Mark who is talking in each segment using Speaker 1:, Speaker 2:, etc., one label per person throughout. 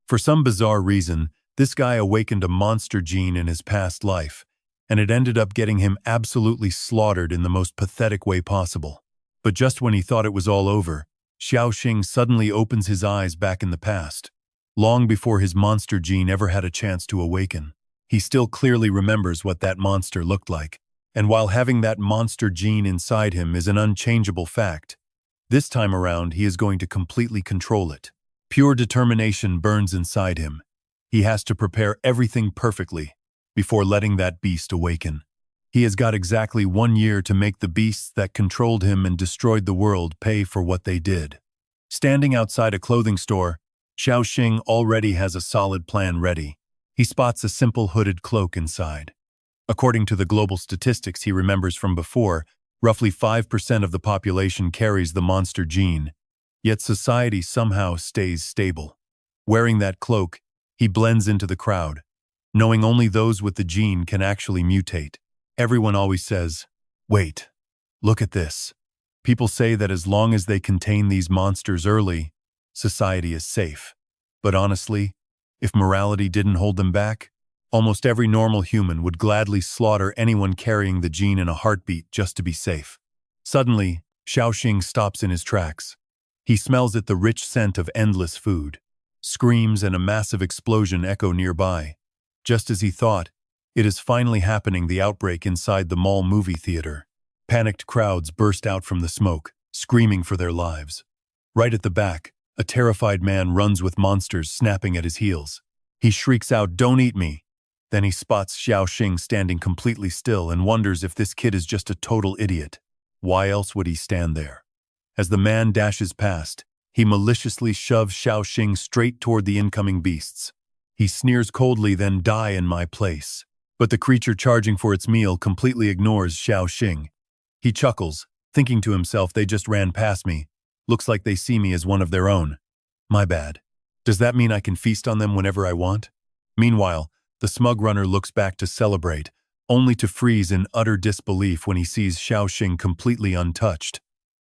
Speaker 1: For some bizarre reason, this guy awakened a monster gene in his past life, and it ended up getting him absolutely slaughtered in the most pathetic way possible. But just when he thought it was all over, Xiao Xing suddenly opens his eyes back in the past, long before his monster gene ever had a chance to awaken. He still clearly remembers what that monster looked like, and while having that monster gene inside him is an unchangeable fact, this time around he is going to completely control it. Pure determination burns inside him. He has to prepare everything perfectly before letting that beast awaken. He has got exactly 1 year to make the beasts that controlled him and destroyed the world pay for what they did. Standing outside a clothing store, Xiao Xing already has a solid plan ready. He spots a simple hooded cloak inside. According to the global statistics he remembers from before, roughly 5% of the population carries the monster gene, yet society somehow stays stable. Wearing that cloak, he blends into the crowd, knowing only those with the gene can actually mutate. Everyone always says, "Wait, look at this." People say that as long as they contain these monsters early, society is safe. But honestly, if morality didn't hold them back, almost every normal human would gladly slaughter anyone carrying the gene in a heartbeat just to be safe. Suddenly, Xiao Xing stops in his tracks. He smells the rich scent of endless food. Screams and a massive explosion echo nearby. Just as he thought, it is finally happening, the outbreak inside the mall movie theater. Panicked crowds burst out from the smoke, screaming for their lives. Right at the back, a terrified man runs with monsters snapping at his heels. He shrieks out, "Don't eat me!" Then he spots Xiao Xing standing completely still and wonders if this kid is just a total idiot. Why else would he stand there? As the man dashes past, he maliciously shoves Xiao Xing straight toward the incoming beasts. He sneers coldly, "Then die in my place." But the creature charging for its meal completely ignores Xiao Xing. He chuckles, thinking to himself, "They just ran past me. Looks like they see me as one of their own. My bad. Does that mean I can feast on them whenever I want?" Meanwhile, the smug runner looks back to celebrate, only to freeze in utter disbelief when he sees Xiao Xing completely untouched.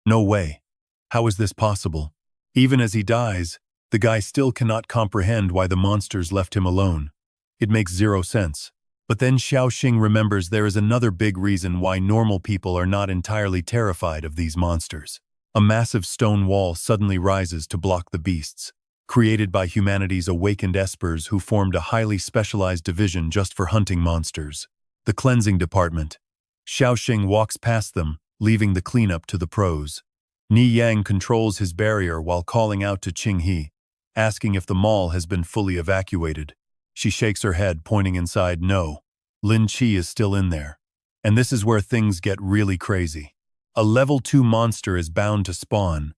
Speaker 1: No way. How is this possible? Even as he dies, the guy still cannot comprehend why the monsters left him alone. It makes zero sense. But then Xiao Xing remembers there is another big reason why normal people are not entirely terrified of these monsters. A massive stone wall suddenly rises to block the beasts, created by humanity's awakened espers who formed a highly specialized division just for hunting monsters. The cleansing department. Xiao Xing walks past them, leaving the cleanup to the pros. Ni Yang controls his barrier while calling out to Qing He, asking if the mall has been fully evacuated. She shakes her head, pointing inside. No, Lin Qi is still in there. And this is where things get really crazy. A level 2 monster is bound to spawn,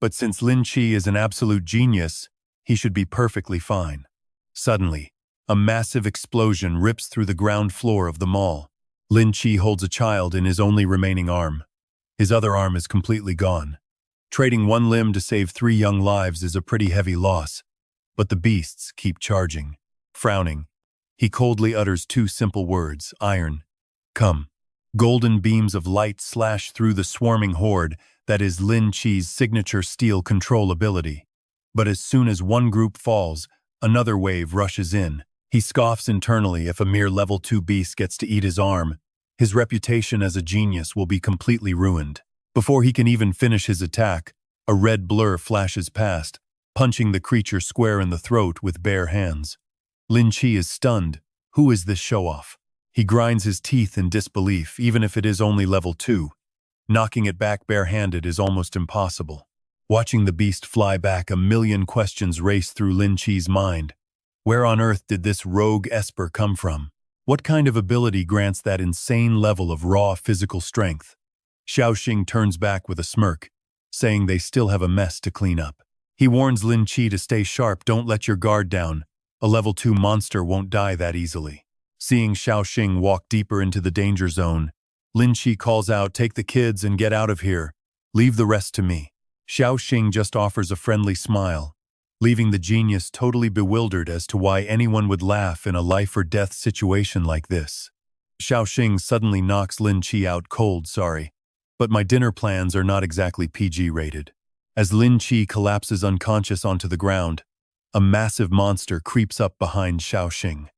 Speaker 1: but since Lin Qi is an absolute genius, he should be perfectly fine. Suddenly, a massive explosion rips through the ground floor of the mall. Lin Qi holds a child in his only remaining arm. His other arm is completely gone. Trading one limb to save 3 young lives is a pretty heavy loss, but the beasts keep charging. Frowning, he coldly utters 2 simple words, "Iron, come." Golden beams of light slash through the swarming horde that is Lin Qi's signature steel control ability. But as soon as one group falls, another wave rushes in. He scoffs internally. If a mere level 2 beast gets to eat his arm, his reputation as a genius will be completely ruined. Before he can even finish his attack, a red blur flashes past, punching the creature square in the throat with bare hands. Lin Qi is stunned. Who is this show-off? He grinds his teeth in disbelief, even if it is only level 2. Knocking it back barehanded is almost impossible. Watching the beast fly back, a million questions race through Lin Qi's mind. Where on earth did this rogue esper come from? What kind of ability grants that insane level of raw physical strength? Xiao Xing turns back with a smirk, saying they still have a mess to clean up. He warns Lin Qi to stay sharp. Don't let your guard down. A level 2 monster won't die that easily. Seeing Xiao Xing walk deeper into the danger zone, Lin Qi calls out, "Take the kids and get out of here. Leave the rest to me." Xiao Xing just offers a friendly smile, leaving the genius totally bewildered as to why anyone would laugh in a life-or-death situation like this. Xiao Xing suddenly knocks Lin Qi out cold. "Sorry, but my dinner plans are not exactly PG rated." As Lin Qi collapses unconscious onto the ground, a massive monster creeps up behind Xiao Xing.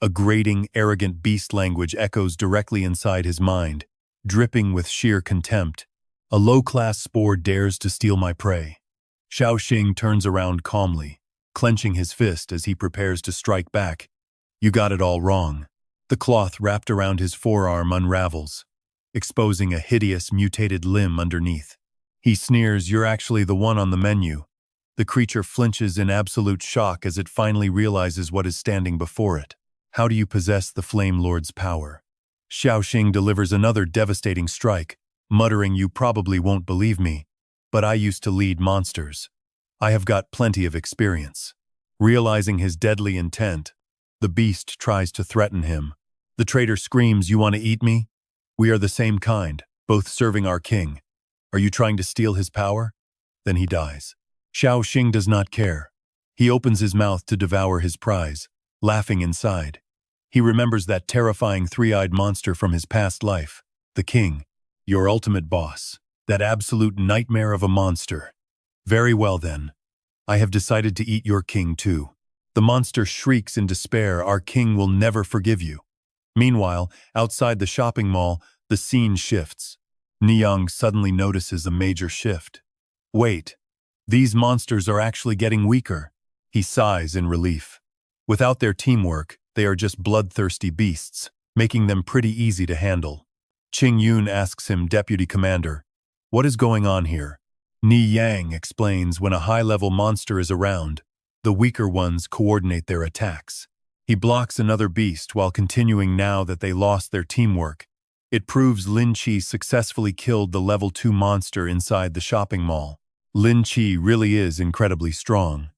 Speaker 1: A grating, arrogant beast language echoes directly inside his mind, dripping with sheer contempt. A low-class spore dares to steal my prey. Xiao Xing turns around calmly, clenching his fist as he prepares to strike back. You got it all wrong. The cloth wrapped around his forearm unravels, exposing a hideous, mutated limb underneath. He sneers, "You're actually the one on the menu." The creature flinches in absolute shock as it finally realizes what is standing before it. How do you possess the Flame Lord's power? Xiao Xing delivers another devastating strike, muttering, "You probably won't believe me, but I used to lead monsters. I have got plenty of experience." Realizing his deadly intent, the beast tries to threaten him. The traitor screams, "You want to eat me? We are the same kind, both serving our king. Are you trying to steal his power?" Then he dies. Xiao Xing does not care. He opens his mouth to devour his prize, laughing inside. He remembers that terrifying three-eyed monster from his past life, the king, your ultimate boss, that absolute nightmare of a monster. Very well then. I have decided to eat your king too. The monster shrieks in despair, "Our king will never forgive you." Meanwhile, outside the shopping mall, the scene shifts. Niyang suddenly notices a major shift. Wait, these monsters are actually getting weaker. He sighs in relief. Without their teamwork, they are just bloodthirsty beasts, making them pretty easy to handle. Qing Yun asks him, "Deputy Commander, what is going on here?" Ni Yang explains, "When a high-level monster is around, the weaker ones coordinate their attacks." He blocks another beast while continuing, "Now that they lost their teamwork, it proves Lin Qi successfully killed the level 2 monster inside the shopping mall. Lin Qi really is incredibly strong."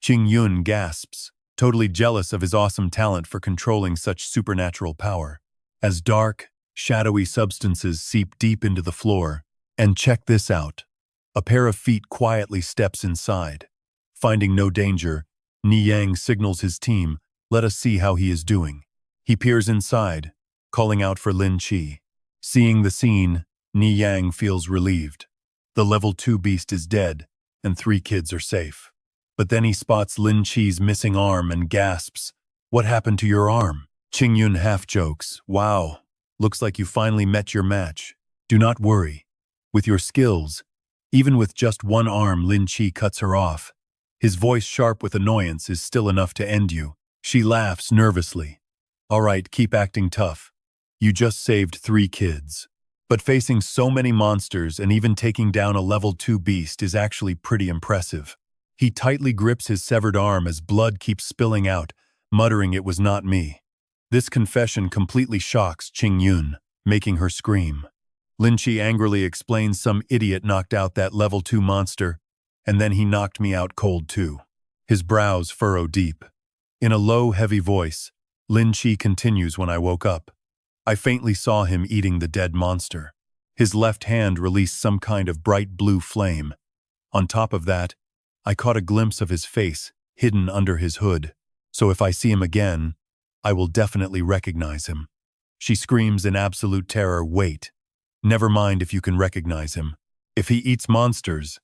Speaker 1: Qing Yun gasps, totally jealous of his awesome talent for controlling such supernatural power. As dark, shadowy substances seep deep into the floor, and check this out. A pair of feet quietly steps inside. Finding no danger, Ni Yang signals his team, "Let us see how he is doing." He peers inside, calling out for Lin Qi. Seeing the scene, Ni Yang feels relieved. The level 2 beast is dead, and 3 kids are safe. But then he spots Lin Qi's missing arm and gasps, "What happened to your arm?" Qing Yun half jokes, "Wow, looks like you finally met your match. Do not worry. With your skills, even with just one arm, Lin Qi cuts her off. His voice sharp with annoyance is still enough to end you." She laughs nervously. "All right, keep acting tough. You just saved 3 kids." But facing so many monsters and even taking down a level 2 beast is actually pretty impressive. He tightly grips his severed arm as blood keeps spilling out, muttering, "It was not me." This confession completely shocks Qing Yun, making her scream. Lin Qi angrily explains, "Some idiot knocked out that level 2 monster, and then he knocked me out cold too." His brows furrow deep. In a low, heavy voice, Lin Qi continues, "When I woke up, I faintly saw him eating the dead monster. His left hand released some kind of bright blue flame. On top of that, I caught a glimpse of his face hidden under his hood. So if I see him again, I will definitely recognize him." She screams in absolute terror, "Wait. Never mind if you can recognize him. If he eats monsters,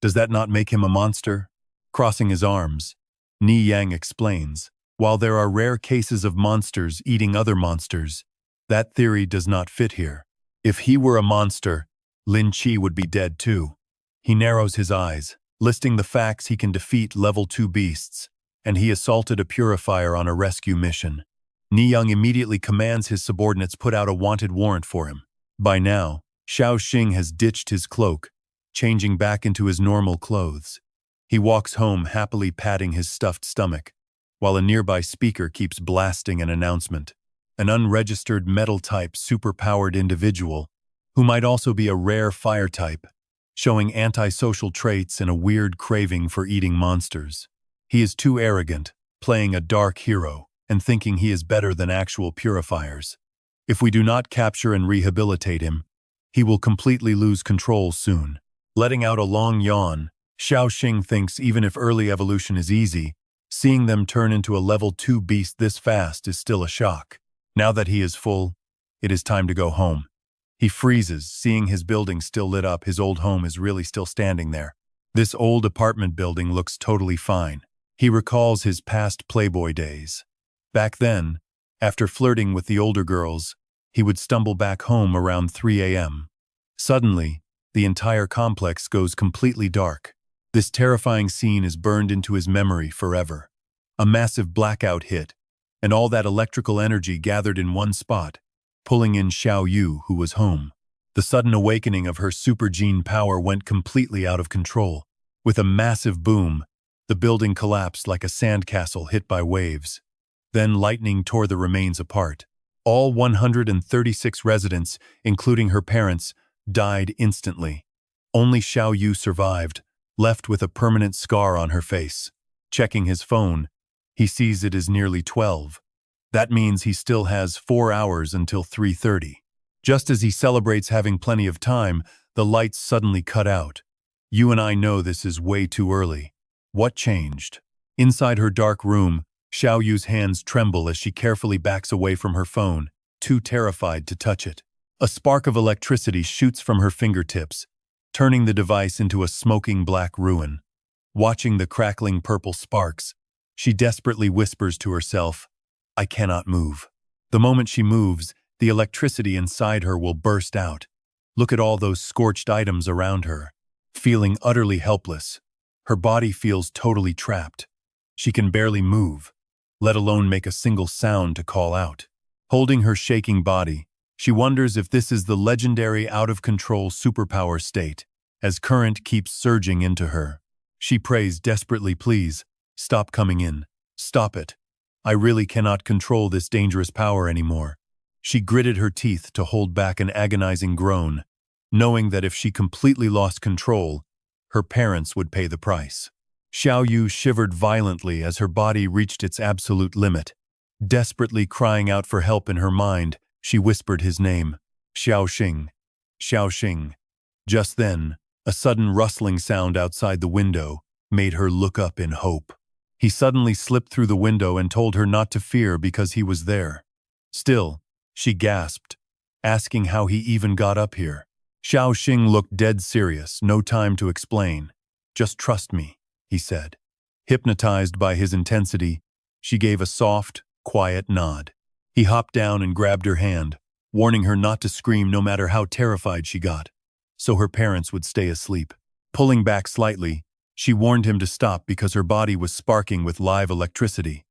Speaker 1: does that not make him a monster?" Crossing his arms, Ni Yang explains, "While there are rare cases of monsters eating other monsters, that theory does not fit here. If he were a monster, Lin Qi would be dead too." He narrows his eyes, listing the facts. He can defeat level 2 beasts, and he assaulted a purifier on a rescue mission. Ni Yang immediately commands his subordinates put out a wanted warrant for him. By now, Xiao Xing has ditched his cloak, changing back into his normal clothes. He walks home happily patting his stuffed stomach, while a nearby speaker keeps blasting an announcement. An unregistered metal-type superpowered individual, who might also be a rare fire type, showing antisocial traits and a weird craving for eating monsters. He is too arrogant, playing a dark hero, and thinking he is better than actual purifiers. If we do not capture and rehabilitate him, he will completely lose control soon. Letting out a long yawn, Xiao Xing thinks even if early evolution is easy, seeing them turn into a level 2 beast this fast is still a shock. Now that he is full, it is time to go home. He freezes, seeing his building still lit up. His old home is really still standing there. This old apartment building looks totally fine. He recalls his past playboy days. Back then, after flirting with the older girls, he would stumble back home around 3 a.m. Suddenly, the entire complex goes completely dark. This terrifying scene is burned into his memory forever. A massive blackout hit, and all that electrical energy gathered in one spot, pulling in Xiao Yu, who was home. The sudden awakening of her supergene power went completely out of control. With a massive boom, the building collapsed like a sandcastle hit by waves. Then lightning tore the remains apart. All 136 residents, including her parents, died instantly. Only Xiao Yu survived, left with a permanent scar on her face. Checking his phone, he sees it is nearly 12. That means he still has 4 hours until 3:30. Just as he celebrates having plenty of time, the lights suddenly cut out. You and I know this is way too early. What changed? Inside her dark room, Xiao Yu's hands tremble as she carefully backs away from her phone, too terrified to touch it. A spark of electricity shoots from her fingertips, turning the device into a smoking black ruin. Watching the crackling purple sparks, she desperately whispers to herself, "I cannot move." The moment she moves, the electricity inside her will burst out. Look at all those scorched items around her. Feeling utterly helpless, her body feels totally trapped. She can barely move, let alone make a single sound to call out. Holding her shaking body, she wonders if this is the legendary out-of-control superpower state, as current keeps surging into her. She prays desperately, "Please, stop coming in. Stop it. I really cannot control this dangerous power anymore." She gritted her teeth to hold back an agonizing groan, knowing that if she completely lost control, her parents would pay the price. Xiao Yu shivered violently as her body reached its absolute limit. Desperately crying out for help in her mind, she whispered his name, "Xiao Xing, Xiao Xing." Just then, a sudden rustling sound outside the window made her look up in hope. He suddenly slipped through the window and told her not to fear because he was there. Still, she gasped, asking how he even got up here. Xiao Xing looked dead serious, no time to explain. "Just trust me," he said. Hypnotized by his intensity, she gave a soft, quiet nod. He hopped down and grabbed her hand, warning her not to scream no matter how terrified she got, so her parents would stay asleep. Pulling back slightly, she warned him to stop because her body was sparking with live electricity.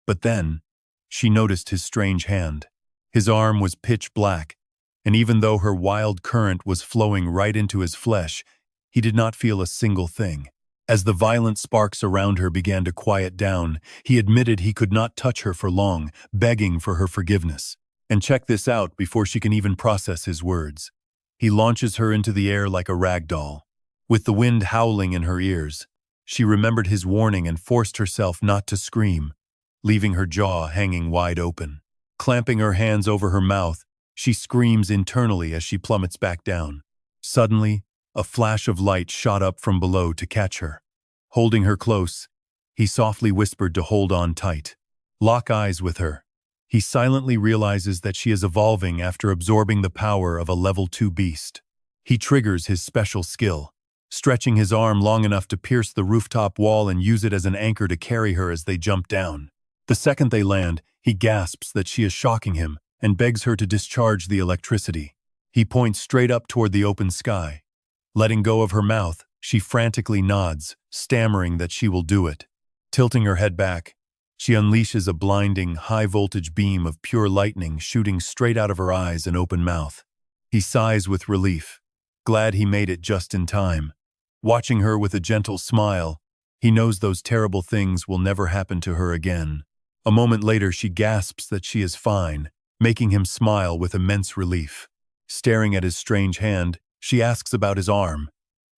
Speaker 1: But then, she noticed his strange hand. His arm was pitch black, and even though her wild current was flowing right into his flesh, he did not feel a single thing. As the violent sparks around her began to quiet down, he admitted he could not touch her for long, begging for her forgiveness. And check this out before she can even process his words. He launches her into the air like a rag doll. With the wind howling in her ears, she remembered his warning and forced herself not to scream, leaving her jaw hanging wide open. Clamping her hands over her mouth, she screams internally as she plummets back down. Suddenly, a flash of light shot up from below to catch her. Holding her close, he softly whispered to hold on tight. Lock eyes with her. He silently realizes that she is evolving after absorbing the power of a level 2 beast. He triggers his special skill, stretching his arm long enough to pierce the rooftop wall and use it as an anchor to carry her as they jump down. The second they land, he gasps that she is shocking him and begs her to discharge the electricity. He points straight up toward the open sky. Letting go of her mouth, she frantically nods, stammering that she will do it. Tilting her head back, she unleashes a blinding, high-voltage beam of pure lightning shooting straight out of her eyes and open mouth. He sighs with relief, glad he made it just in time. Watching her with a gentle smile, he knows those terrible things will never happen to her again. A moment later, she gasps that she is fine, making him smile with immense relief. Staring at his strange hand, she asks about his arm.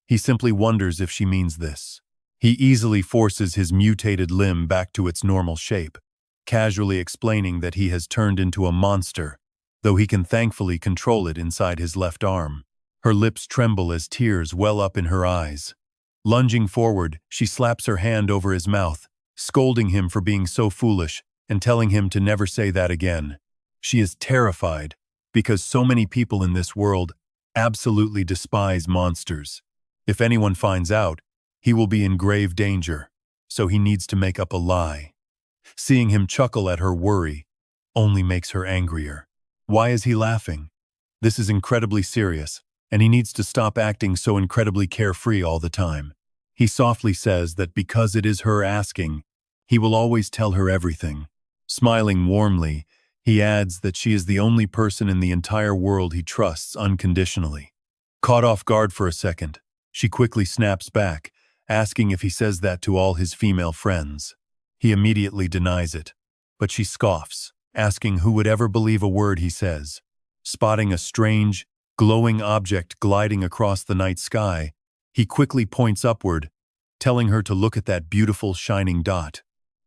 Speaker 1: He simply wonders if she means this. He easily forces his mutated limb back to its normal shape, casually explaining that he has turned into a monster, though he can thankfully control it inside his left arm. Her lips tremble as tears well up in her eyes. Lunging forward, she slaps her hand over his mouth, scolding him for being so foolish and telling him to never say that again. She is terrified because so many people in this world absolutely despise monsters. If anyone finds out, he will be in grave danger. so he needs to make up a lie. Seeing him chuckle at her worry only makes her angrier. Why is he laughing? This is incredibly serious, and he needs to stop acting so incredibly carefree all the time. He softly says that because it is her asking, he will always tell her everything. Smiling warmly, he adds that she is the only person in the entire world he trusts unconditionally. Caught off guard for a second, she quickly snaps back, asking if he says that to all his female friends. He immediately denies it, but she scoffs, asking who would ever believe a word he says. Spotting a strange, glowing object gliding across the night sky, he quickly points upward, telling her to look at that beautiful shining dot.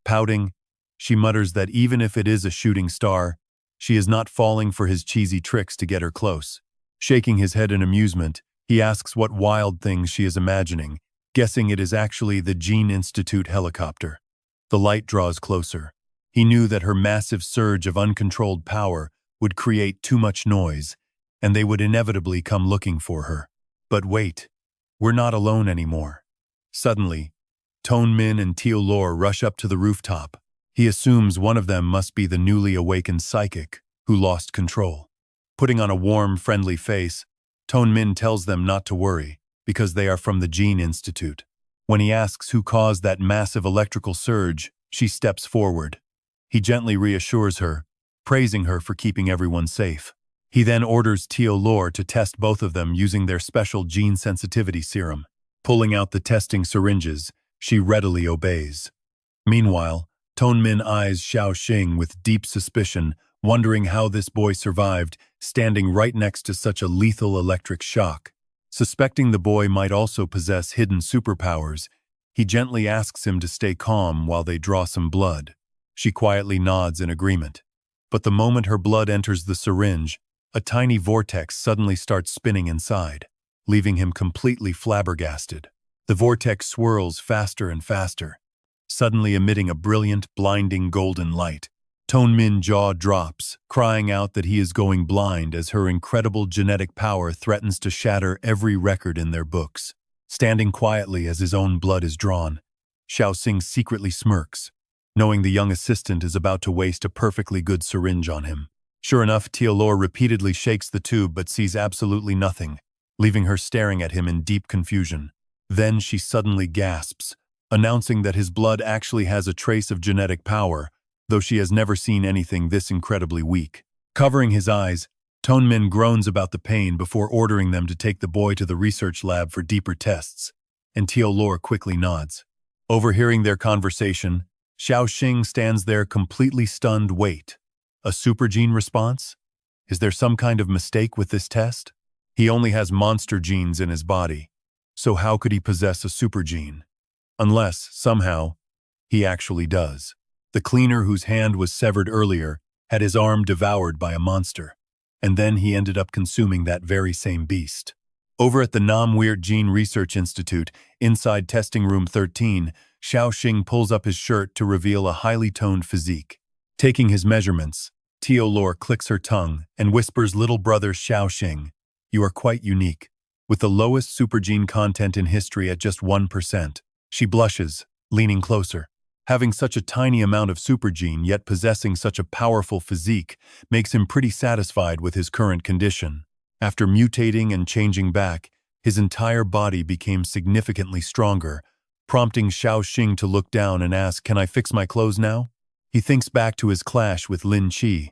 Speaker 1: Pouting, she mutters that even if it is a shooting star, she is not falling for his cheesy tricks to get her close. Shaking his head in amusement, he asks what wild things she is imagining, guessing it is actually the Gene Institute helicopter. The light draws closer. He knew that her massive surge of uncontrolled power would create too much noise, and they would inevitably come looking for her. But wait, we're not alone anymore. Suddenly, Tone Min and Teo Lor rush up to the rooftop. He assumes one of them must be the newly awakened psychic who lost control. Putting on a warm, friendly face, Tone Min tells them not to worry, because they are from the Gene Institute. When he asks who caused that massive electrical surge, she steps forward. He gently reassures her, praising her for keeping everyone safe. He then orders Teo Lor to test both of them using their special gene sensitivity serum. Pulling out the testing syringes, she readily obeys. Meanwhile, Tone Min eyes Xiao Xing with deep suspicion, wondering how this boy survived, standing right next to such a lethal electric shock. Suspecting the boy might also possess hidden superpowers, he gently asks him to stay calm while they draw some blood. She quietly nods in agreement. But the moment her blood enters the syringe, a tiny vortex suddenly starts spinning inside, leaving him completely flabbergasted. The vortex swirls faster and faster, suddenly emitting a brilliant, blinding golden light. Tone Min's jaw drops, crying out that he is going blind as her incredible genetic power threatens to shatter every record in their books. Standing quietly as his own blood is drawn, Xiao Xing secretly smirks, knowing the young assistant is about to waste a perfectly good syringe on him. Sure enough, Teo Lor repeatedly shakes the tube but sees absolutely nothing, leaving her staring at him in deep confusion. Then she suddenly gasps, announcing that his blood actually has a trace of genetic power, though she has never seen anything this incredibly weak. Covering his eyes, Tone Min groans about the pain before ordering them to take the boy to the research lab for deeper tests, and Teo Lor quickly nods. Overhearing their conversation, Xiao Xing stands there completely stunned. Wait, a supergene response? Is there some kind of mistake with this test? He only has monster genes in his body, so how could he possess a supergene? Unless, somehow, he actually does. The cleaner whose hand was severed earlier had his arm devoured by a monster, and then he ended up consuming that very same beast. Over at the Weird Gene Research Institute, inside testing room 13, Xiao Xing pulls up his shirt to reveal a highly toned physique. Taking his measurements, Teo Lor clicks her tongue and whispers, "Little brother Xiao Xing, you are quite unique, with the lowest supergene content in history at just 1%. She blushes, leaning closer. Having such a tiny amount of supergene yet possessing such a powerful physique makes him pretty satisfied with his current condition. After mutating and changing back, his entire body became significantly stronger, prompting Xiao Xing to look down and ask, "Can I fix my clothes now?" He thinks back to his clash with Lin Qi,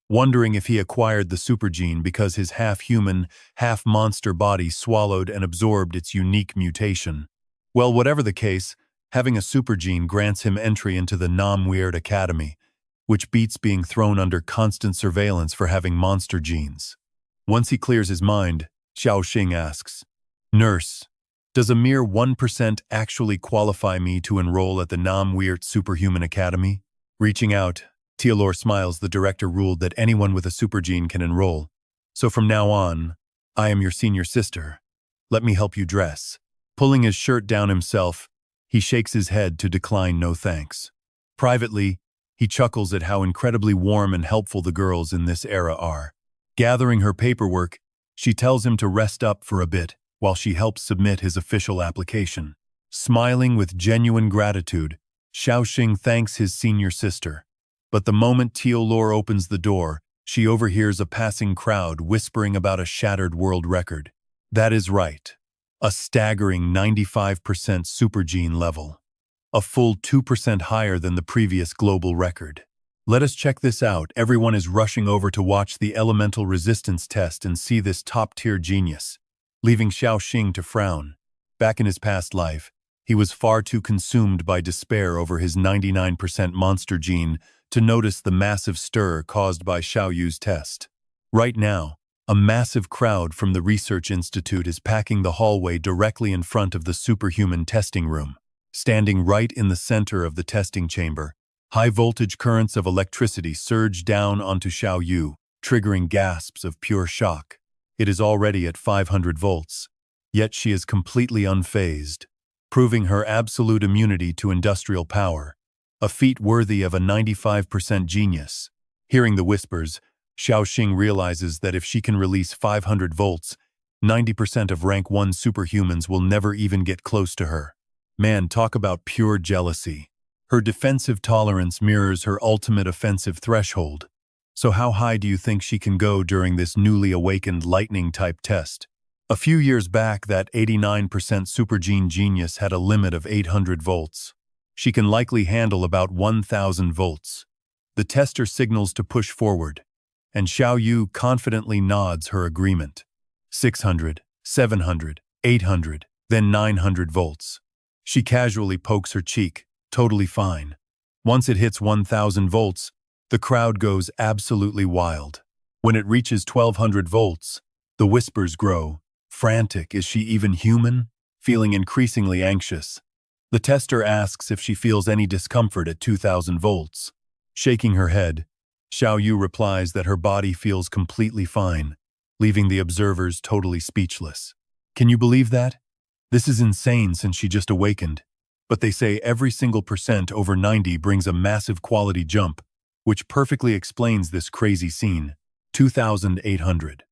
Speaker 1: wondering if he acquired the supergene because his half-human, half-monster body swallowed and absorbed its unique mutation. Well, whatever the case, having a supergene grants him entry into the Weird Academy, which beats being thrown under constant surveillance for having monster genes. Once he clears his mind, Xiao Xing asks, "Nurse, does a mere 1% actually qualify me to enroll at the Weird Superhuman Academy?" Reaching out, Teo Lor smiles. The director ruled that anyone with a supergene can enroll. "So from now on, I am your senior sister. Let me help you dress." Pulling his shirt down himself, he shakes his head to decline no thanks. Privately, he chuckles at how incredibly warm and helpful the girls in this era are. Gathering her paperwork, she tells him to rest up for a bit while she helps submit his official application. Smiling with genuine gratitude, Xiao Xing thanks his senior sister. But the moment Tiolor opens the door, she overhears a passing crowd whispering about a shattered world record. That is right. A staggering 95% supergene level. A full 2% higher than the previous global record. Let us check this out. Everyone is rushing over to watch the elemental resistance test and see this top-tier genius, leaving Xiao Xing to frown. Back in his past life, he was far too consumed by despair over his 99% monster gene to notice the massive stir caused by Xiao Yu's test. Right now, a massive crowd from the research institute is packing the hallway directly in front of the superhuman testing room. Standing right in the center of the testing chamber, high-voltage currents of electricity surge down onto Xiao Yu, triggering gasps of pure shock. It is already at 500 volts, yet she is completely unfazed, proving her absolute immunity to industrial power, a feat worthy of a 95% genius. Hearing the whispers, Xiao Xing realizes that if she can release 500 volts, 90% of rank 1 superhumans will never even get close to her. Man, talk about pure jealousy. Her defensive tolerance mirrors her ultimate offensive threshold. So how high do you think she can go during this newly awakened lightning-type test? A few years back, that 89% supergene genius had a limit of 800 volts. She can likely handle about 1,000 volts. The tester signals to push forward, and Xiao Yu confidently nods her agreement. 600, 700, 800, then 900 volts. She casually pokes her cheek, totally fine. Once it hits 1,000 volts, the crowd goes absolutely wild. When it reaches 1,200 volts, the whispers grow. Frantic, is she even human? Feeling increasingly anxious. The tester asks if she feels any discomfort at 2,000 volts. Shaking her head, Xiao Yu replies that her body feels completely fine, leaving the observers totally speechless. Can you believe that? This is insane since she just awakened. But they say every single percent over 90 brings a massive quality jump, which perfectly explains this crazy scene. 2,800.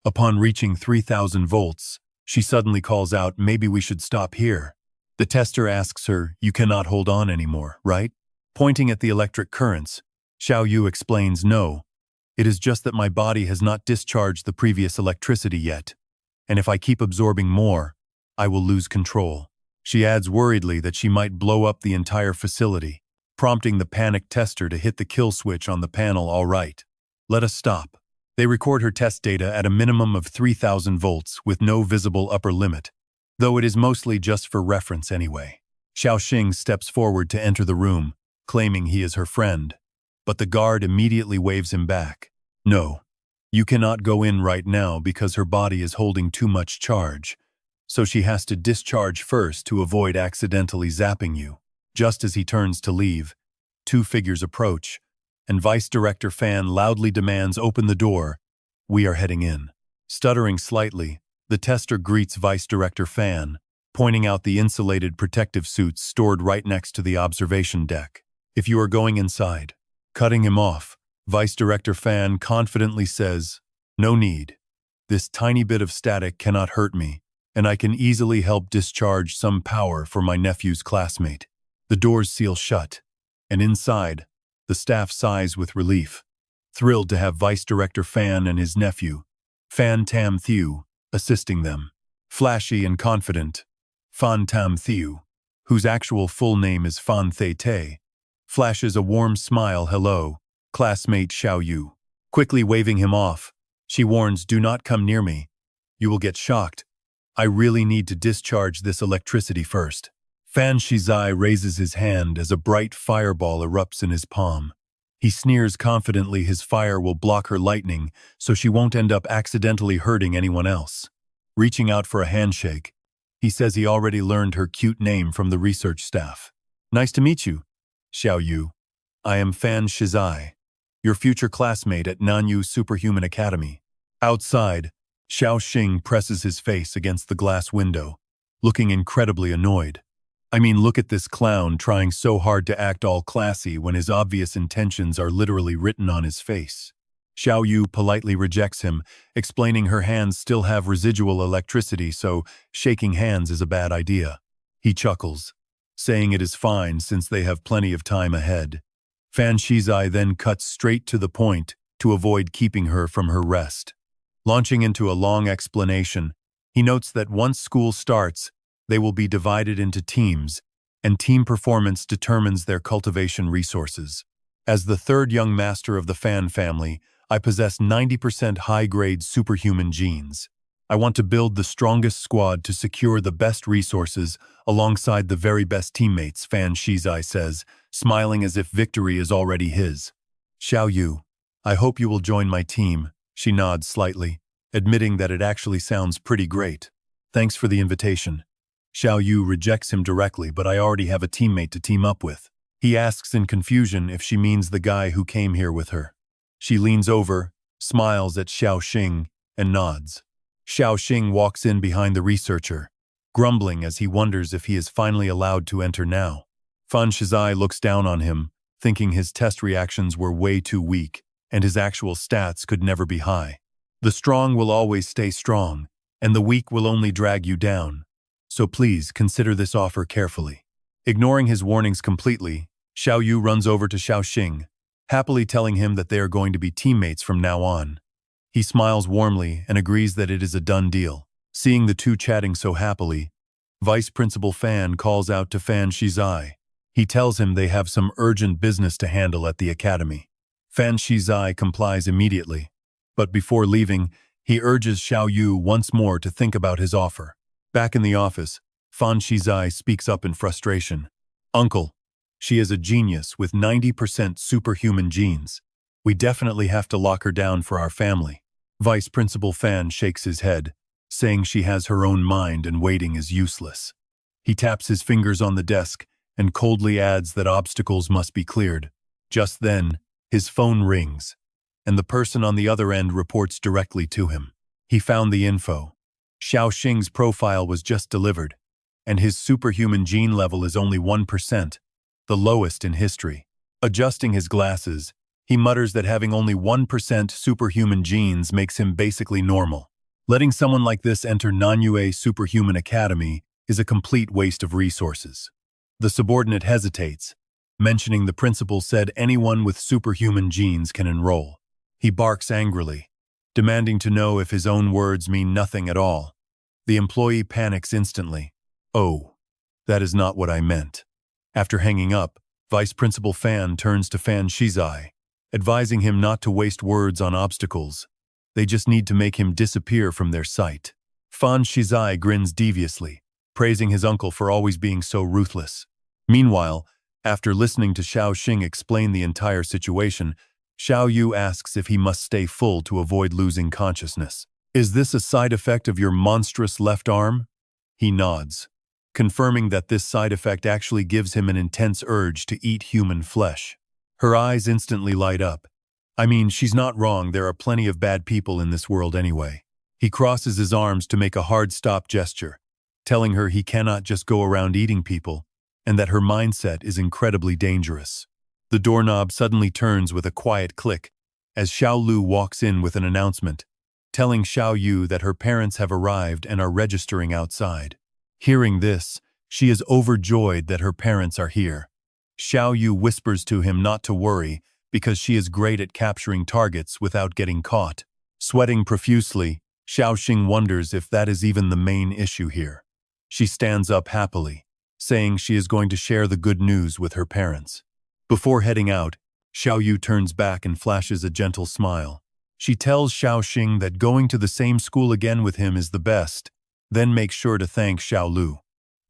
Speaker 1: Upon reaching 3,000 volts, she suddenly calls out, "Maybe we should stop here." The tester asks her, "You cannot hold on anymore, right?" Pointing at the electric currents, Xiao Yu explains, "No, it is just that my body has not discharged the previous electricity yet, and if I keep absorbing more, I will lose control." She adds worriedly that she might blow up the entire facility, prompting the panicked tester to hit the kill switch on the panel. "All right, let us stop." They record her test data at a minimum of 3,000 volts with no visible upper limit, though it is mostly just for reference anyway. Xiao Xing steps forward to enter the room, claiming he is her friend, but the guard immediately waves him back. "No, you cannot go in right now because her body is holding too much charge, so she has to discharge first to avoid accidentally zapping you." Just as he turns to leave, two figures approach, and Vice Director Fan loudly demands, "Open the door. We are heading in." Stuttering slightly, the tester greets Vice Director Fan, pointing out the insulated protective suits stored right next to the observation deck. "If you are going inside." Cutting him off, Vice Director Fan confidently says, "No need. This tiny bit of static cannot hurt me, and I can easily help discharge some power for my nephew's classmate." The doors seal shut, and inside, the staff sighs with relief, thrilled to have Vice Director Fan and his nephew, Fan Tam Thieu, assisting them. Flashy and confident, Fan Tam Thieu, whose actual full name is Fan Thay Tay, flashes a warm smile. "Hello, classmate Xiao Yu." Quickly waving him off, she warns, "Do not come near me. You will get shocked. I really need to discharge this electricity first." Fan Shizai raises his hand as a bright fireball erupts in his palm. He sneers confidently his fire will block her lightning, so she won't end up accidentally hurting anyone else. Reaching out for a handshake, he says he already learned her cute name from the research staff. "Nice to meet you, Xiao Yu. I am Fan Shizai, your future classmate at Nanyu Superhuman Academy." Outside, Xiao Xing presses his face against the glass window, looking incredibly annoyed. I mean, look at this clown trying so hard to act all classy when his obvious intentions are literally written on his face. Xiao Yu politely rejects him, explaining her hands still have residual electricity, so shaking hands is a bad idea. He chuckles. saying it is fine since they have plenty of time ahead. Fan Shizai then cuts straight to the point to avoid keeping her from her rest. Launching into a long explanation, he notes that once school starts, they will be divided into teams, and team performance determines their cultivation resources. As the third young master of the Fan family, I possess 90% high-grade superhuman genes. I want to build the strongest squad to secure the best resources alongside the very best teammates, Fan Shizai says, smiling as if victory is already his. Xiao Yu, I hope you will join my team, she nods slightly, admitting that it actually sounds pretty great. Thanks for the invitation. Xiao Yu rejects him directly, but I already have a teammate to team up with. He asks in confusion if she means the guy who came here with her. She leans over, smiles at Xiao Xing, and nods. Xiao Xing walks in behind the researcher, grumbling as he wonders if he is finally allowed to enter now. Fan Shizai looks down on him, thinking his test reactions were way too weak, and his actual stats could never be high. The strong will always stay strong, and the weak will only drag you down. So please consider this offer carefully. Ignoring his warnings completely, Xiao Yu runs over to Xiao Xing, happily telling him that they are going to be teammates from now on. He smiles warmly and agrees that it is a done deal. Seeing the two chatting so happily, Vice Principal Fan calls out to Fan Shizai. He tells him they have some urgent business to handle at the academy. Fan Shizai complies immediately, but before leaving, he urges Xiao Yu once more to think about his offer. Back in the office, Fan Shizai speaks up in frustration. Uncle, she is a genius with 90% superhuman genes. We definitely have to lock her down for our family. Vice Principal Fan shakes his head, saying she has her own mind and waiting is useless. He taps his fingers on the desk and coldly adds that obstacles must be cleared. Just then, his phone rings, and the person on the other end reports directly to him. He found the info. Xiao Xing's profile was just delivered, and his superhuman gene level is only 1%, the lowest in history. Adjusting his glasses, he mutters that having only 1% superhuman genes makes him basically normal. Letting someone like this enter Manhwa Superhuman Academy is a complete waste of resources. The subordinate hesitates, mentioning the principal said anyone with superhuman genes can enroll. He barks angrily, demanding to know if his own words mean nothing at all. The employee panics instantly. Oh, that is not what I meant. After hanging up, Vice Principal Fan turns to Fan Shizai, advising him not to waste words on obstacles. They just need to make him disappear from their sight. Fan Shizai grins deviously, praising his uncle for always being so ruthless. Meanwhile, after listening to Xiao Xing explain the entire situation, Xiao Yu asks if he must stay full to avoid losing consciousness. Is this a side effect of your monstrous left arm? He nods, confirming that this side effect actually gives him an intense urge to eat human flesh. Her eyes instantly light up. I mean, she's not wrong, there are plenty of bad people in this world anyway. He crosses his arms to make a hard stop gesture, telling her he cannot just go around eating people, and that her mindset is incredibly dangerous. The doorknob suddenly turns with a quiet click as Xiao Lu walks in with an announcement, telling Xiao Yu that her parents have arrived and are registering outside. Hearing this, she is overjoyed that her parents are here. Xiao Yu whispers to him not to worry because she is great at capturing targets without getting caught. Sweating profusely, Xiao Xing wonders if that is even the main issue here. She stands up happily, saying she is going to share the good news with her parents. Before heading out, Xiao Yu turns back and flashes a gentle smile. She tells Xiao Xing that going to the same school again with him is the best, then makes sure to thank Xiao Lu.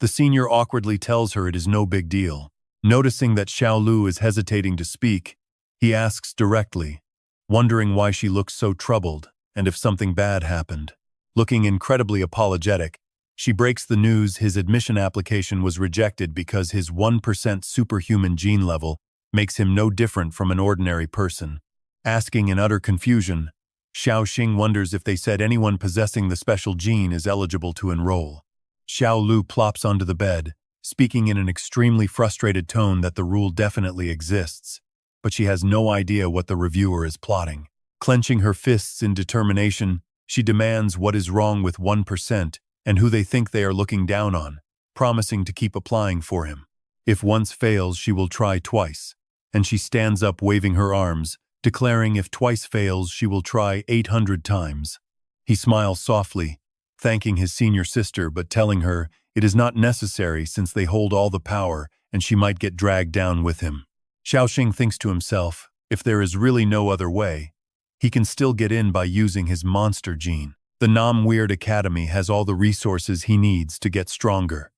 Speaker 1: The senior awkwardly tells her it is no big deal. Noticing that Xiao Lu is hesitating to speak, he asks directly, wondering why she looks so troubled and if something bad happened. Looking incredibly apologetic, she breaks the news his admission application was rejected because his 1% superhuman gene level makes him no different from an ordinary person. Asking in utter confusion, Xiao Xing wonders if they said anyone possessing the special gene is eligible to enroll. Xiao Lu plops onto the bed, speaking in an extremely frustrated tone that the rule definitely exists, but she has no idea what the reviewer is plotting. Clenching her fists in determination, she demands what is wrong with 1% and who they think they are looking down on, promising to keep applying for him. If once fails, she will try twice. And she stands up waving her arms, declaring if twice fails, she will try 800 times. He smiles softly, thanking his senior sister but telling her it is not necessary since they hold all the power and she might get dragged down with him. Xiao Xing thinks to himself, if there is really no other way, he can still get in by using his monster gene. The Weird Academy has all the resources he needs to get stronger.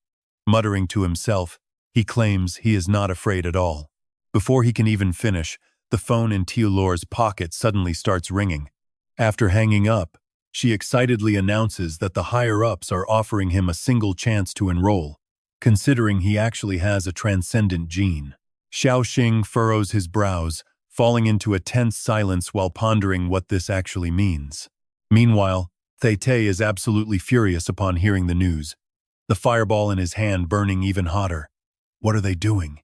Speaker 1: Muttering to himself, he claims he is not afraid at all. Before he can even finish, the phone in Tiulor's pocket suddenly starts ringing. After hanging up, she excitedly announces that the higher-ups are offering him a single chance to enroll, considering he actually has a transcendent gene. Xiao Xing furrows his brows, falling into a tense silence while pondering what this actually means. Meanwhile, Tay is absolutely furious upon hearing the news, the fireball in his hand burning even hotter. What are they doing?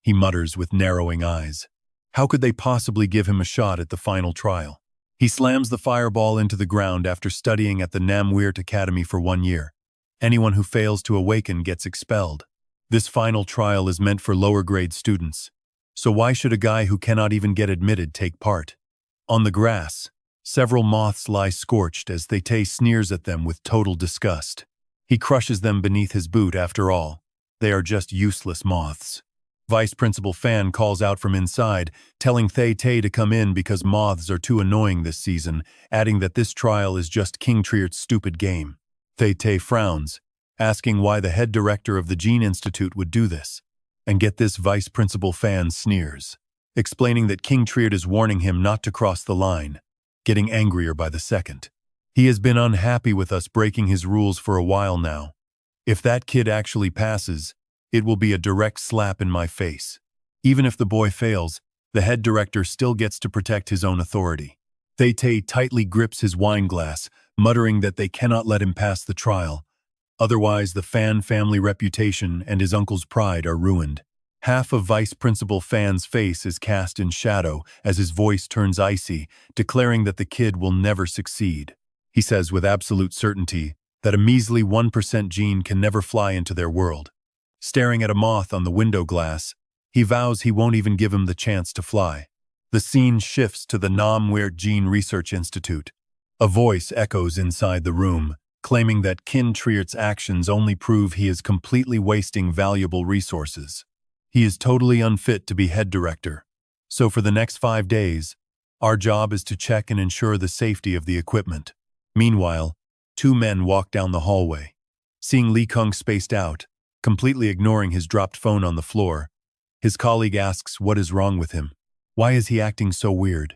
Speaker 1: He mutters with narrowing eyes. How could they possibly give him a shot at the final trial? He slams the fireball into the ground after studying at the Weird Academy for 1 year. Anyone who fails to awaken gets expelled. This final trial is meant for lower-grade students. So why should a guy who cannot even get admitted take part? On the grass, several moths lie scorched as Tay sneers at them with total disgust. He crushes them beneath his boot after all. They are just useless moths. Vice Principal Fan calls out from inside, telling Tay to come in because moths are too annoying this season, adding that this trial is just King Trier's stupid game. Tay frowns, asking why the head director of the Gene Institute would do this. And get this, Vice Principal Fan sneers, explaining that King Trier is warning him not to cross the line, getting angrier by the second. He has been unhappy with us breaking his rules for a while now. If that kid actually passes, it will be a direct slap in my face. Even if the boy fails, the head director still gets to protect his own authority. Tay tightly grips his wine glass, muttering that they cannot let him pass the trial. Otherwise, the Fan family reputation and his uncle's pride are ruined. Half of Vice Principal Fan's face is cast in shadow as his voice turns icy, declaring that the kid will never succeed. He says with absolute certainty that a measly 1% gene can never fly into their world. Staring at a moth on the window glass, he vows he won't even give him the chance to fly. The scene shifts to the Weird Gene Research Institute. A voice echoes inside the room, claiming that King Trier's actions only prove he is completely wasting valuable resources. He is totally unfit to be head director. So for the next 5 days, our job is to check and ensure the safety of the equipment. Meanwhile, 2 men walk down the hallway. Seeing Li Kung spaced out, completely ignoring his dropped phone on the floor, his colleague asks what is wrong with him. Why is he acting so weird?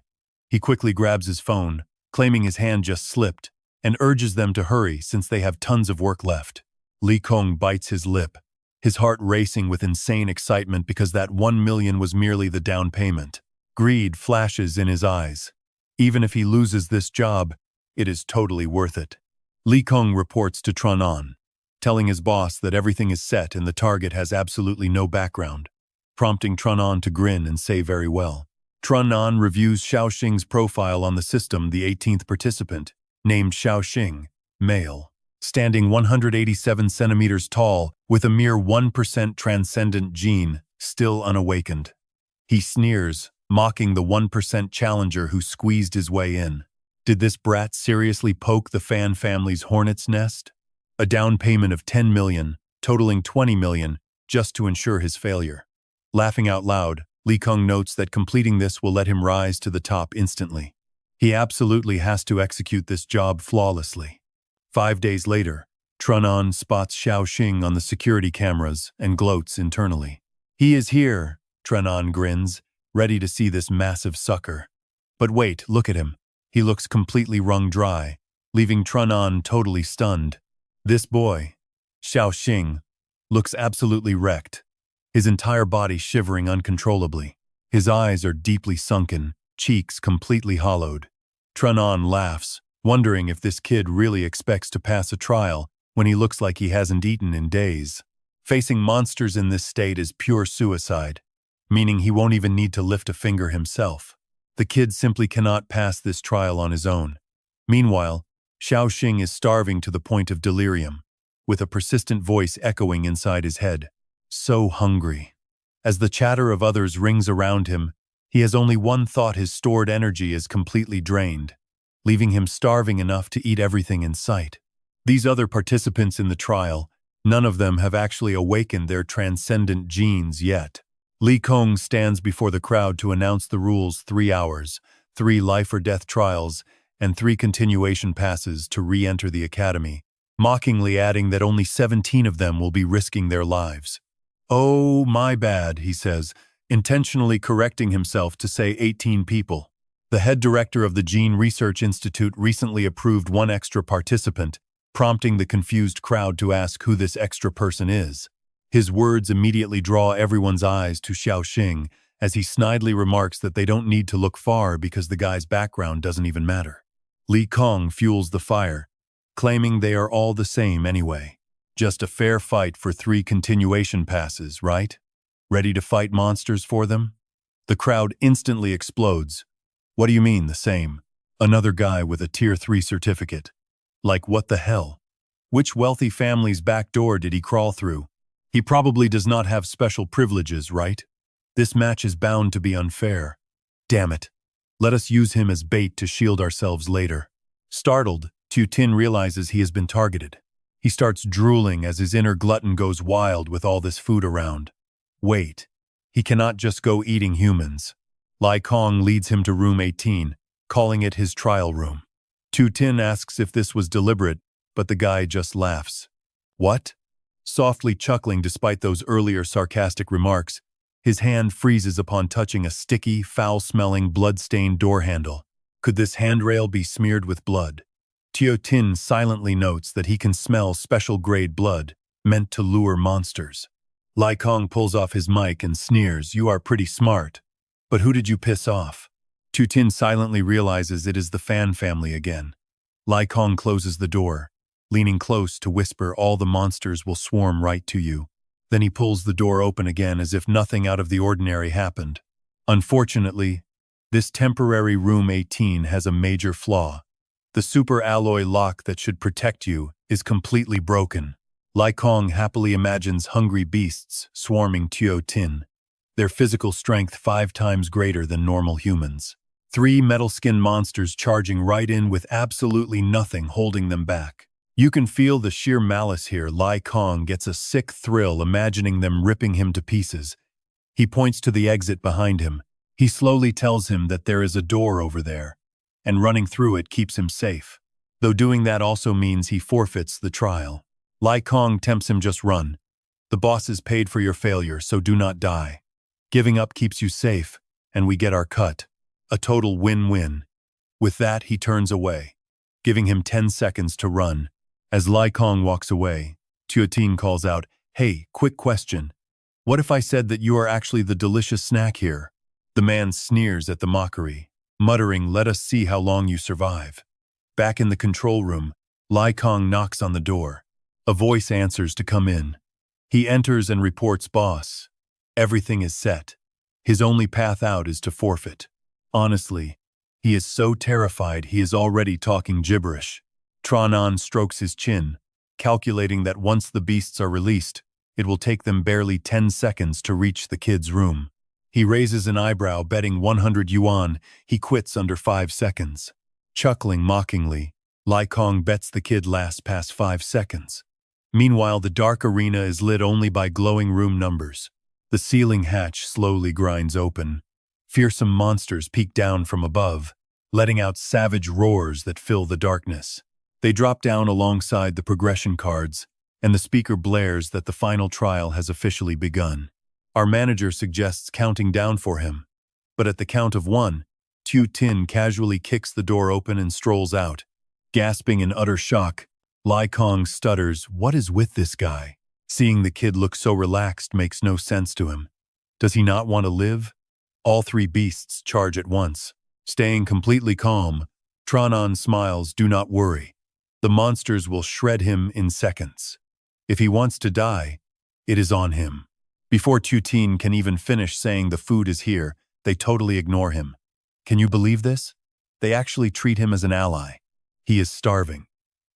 Speaker 1: He quickly grabs his phone, claiming his hand just slipped, and urges them to hurry since they have tons of work left. Li Kung bites his lip, his heart racing with insane excitement because that 1 million was merely the down payment. Greed flashes in his eyes. Even if he loses this job, it is totally worth it. Li Kung reports to Trunan, telling his boss that everything is set and the target has absolutely no background, prompting Trunan to grin and say very well. Trunan reviews Xiao Xing's profile on the system, the 18th participant, named Xiao Xing, male, standing 187 centimeters tall with a mere 1% transcendent gene, still unawakened. He sneers, mocking the 1% challenger who squeezed his way in. Did this brat seriously poke the Fan family's hornet's nest? A down payment of 10 million, totaling 20 million, just to ensure his failure. Laughing out loud, Li Kung notes that completing this will let him rise to the top instantly. He absolutely has to execute this job flawlessly. 5 days later, Trunan spots Xiao Xing on the security cameras and gloats internally. He is here, Trunan grins, ready to see this massive sucker. But wait, look at him. He looks completely wrung dry, leaving Trunan totally stunned. This boy, Xiao Xing, looks absolutely wrecked, his entire body shivering uncontrollably. His eyes are deeply sunken, cheeks completely hollowed. Trunan laughs, wondering if this kid really expects to pass a trial when he looks like he hasn't eaten in days. Facing monsters in this state is pure suicide, meaning he won't even need to lift a finger himself. The kid simply cannot pass this trial on his own. Meanwhile, Xiao Xing is starving to the point of delirium, with a persistent voice echoing inside his head. So hungry. As the chatter of others rings around him, he has only one thought: his stored energy is completely drained, leaving him starving enough to eat everything in sight. These other participants in the trial, none of them have actually awakened their transcendent genes yet. Li Kong stands before the crowd to announce the rules: 3 hours, 3 life-or-death trials, and 3 continuation passes to re-enter the academy, mockingly adding that only 17 of them will be risking their lives. "Oh, my bad," he says, intentionally correcting himself to say 18 people. The head director of the Gene Research Institute recently approved 1 extra participant, prompting the confused crowd to ask who this extra person is. His words immediately draw everyone's eyes to Xiao Xing, as he snidely remarks that they don't need to look far because the guy's background doesn't even matter. Li Kong fuels the fire, claiming they are all the same anyway. Just a fair fight for 3 continuation passes, right? Ready to fight monsters for them? The crowd instantly explodes. "What do you mean, the same? Another guy with a Tier 3 certificate. Like, what the hell? Which wealthy family's back door did he crawl through? He probably does not have special privileges, right? This match is bound to be unfair. Damn it. Let us use him as bait to shield ourselves later." Startled, Tu Tin realizes he has been targeted. He starts drooling as his inner glutton goes wild with all this food around. Wait, he cannot just go eating humans. Li Kong leads him to room 18, calling it his trial room. Tu Tin asks if this was deliberate, but the guy just laughs. "What?" Softly chuckling despite those earlier sarcastic remarks, his hand freezes upon touching a sticky, foul-smelling, blood-stained door handle. Could this handrail be smeared with blood? Tu Tin silently notes that he can smell special-grade blood, meant to lure monsters. Li Kong pulls off his mic and sneers, "You are pretty smart. But who did you piss off?" Tu Tin silently realizes it is the Fan family again. Li Kong closes the door, leaning close to whisper, "All the monsters will swarm right to you." Then he pulls the door open again as if nothing out of the ordinary happened. Unfortunately, this temporary room 18 has a major flaw. The super alloy lock that should protect you is completely broken. Li Kong happily imagines hungry beasts swarming Tu Tin, their physical strength 5 times greater than normal humans. 3 metal-skinned monsters charging right in with absolutely nothing holding them back. You can feel the sheer malice here. Li Kong gets a sick thrill imagining them ripping him to pieces. He points to the exit behind him. He slowly tells him that there is a door over there, and running through it keeps him safe. Though doing that also means he forfeits the trial. Li Kong tempts him, "Just run. The boss is paid for your failure, so do not die. Giving up keeps you safe, and we get our cut. A total win-win." With that, he turns away, giving him 10 seconds to run. As Li Kong walks away, Tu Tin calls out, "Hey, quick question. What if I said that you are actually the delicious snack here?" The man sneers at the mockery, muttering, "Let us see how long you survive." Back in the control room, Li Kong knocks on the door. A voice answers to come in. He enters and reports, "Boss, everything is set. His only path out is to forfeit." Honestly, he is so terrified he is already talking gibberish. Tranan strokes his chin, calculating that once the beasts are released, it will take them barely 10 seconds to reach the kid's room. He raises an eyebrow, betting 100 yuan he quits under 5 seconds. Chuckling mockingly, Li Kong bets the kid lasts past 5 seconds. Meanwhile, the dark arena is lit only by glowing room numbers. The ceiling hatch slowly grinds open. Fearsome monsters peek down from above, letting out savage roars that fill the darkness. They drop down alongside the progression cards, and the speaker blares that the final trial has officially begun. Our manager suggests counting down for him, but at the count of 1, Tu Tin casually kicks the door open and strolls out. Gasping in utter shock, Li Kong stutters, "What is with this guy?" Seeing the kid look so relaxed makes no sense to him. Does he not want to live? All 3 beasts charge at once. Staying completely calm, Tranan smiles, "Do not worry. The monsters will shred him in seconds. If he wants to die, it is on him." Before Tu Tin can even finish saying the food is here, they totally ignore him. Can you believe this? They actually treat him as an ally. He is starving.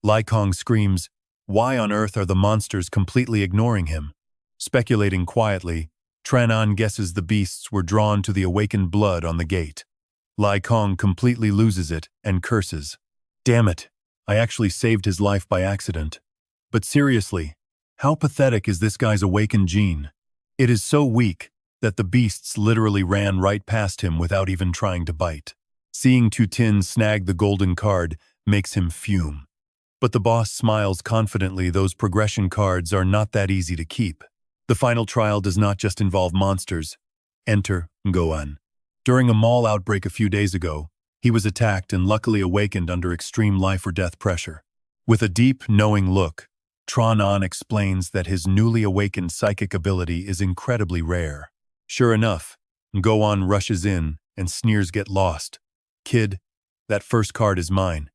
Speaker 1: Li Kong screams, "Why on earth are the monsters completely ignoring him?" Speculating quietly, Tranan guesses the beasts were drawn to the awakened blood on the gate. Lai Kong completely loses it and curses. Damn it, I actually saved his life by accident. But seriously, how pathetic is this guy's awakened gene? It is so weak that the beasts literally ran right past him without even trying to bite. Seeing Tu Tin snag the golden card makes him fume. But the boss smiles confidently. Those progression cards are not that easy to keep. The final trial does not just involve monsters. Enter Ngoan. During a mall outbreak a few days ago, he was attacked and luckily awakened under extreme life-or-death pressure. With a deep, knowing look, Tranan explains that his newly awakened psychic ability is incredibly rare. Sure enough, Ngoan rushes in and sneers, "Get lost. Kid, that first card is mine."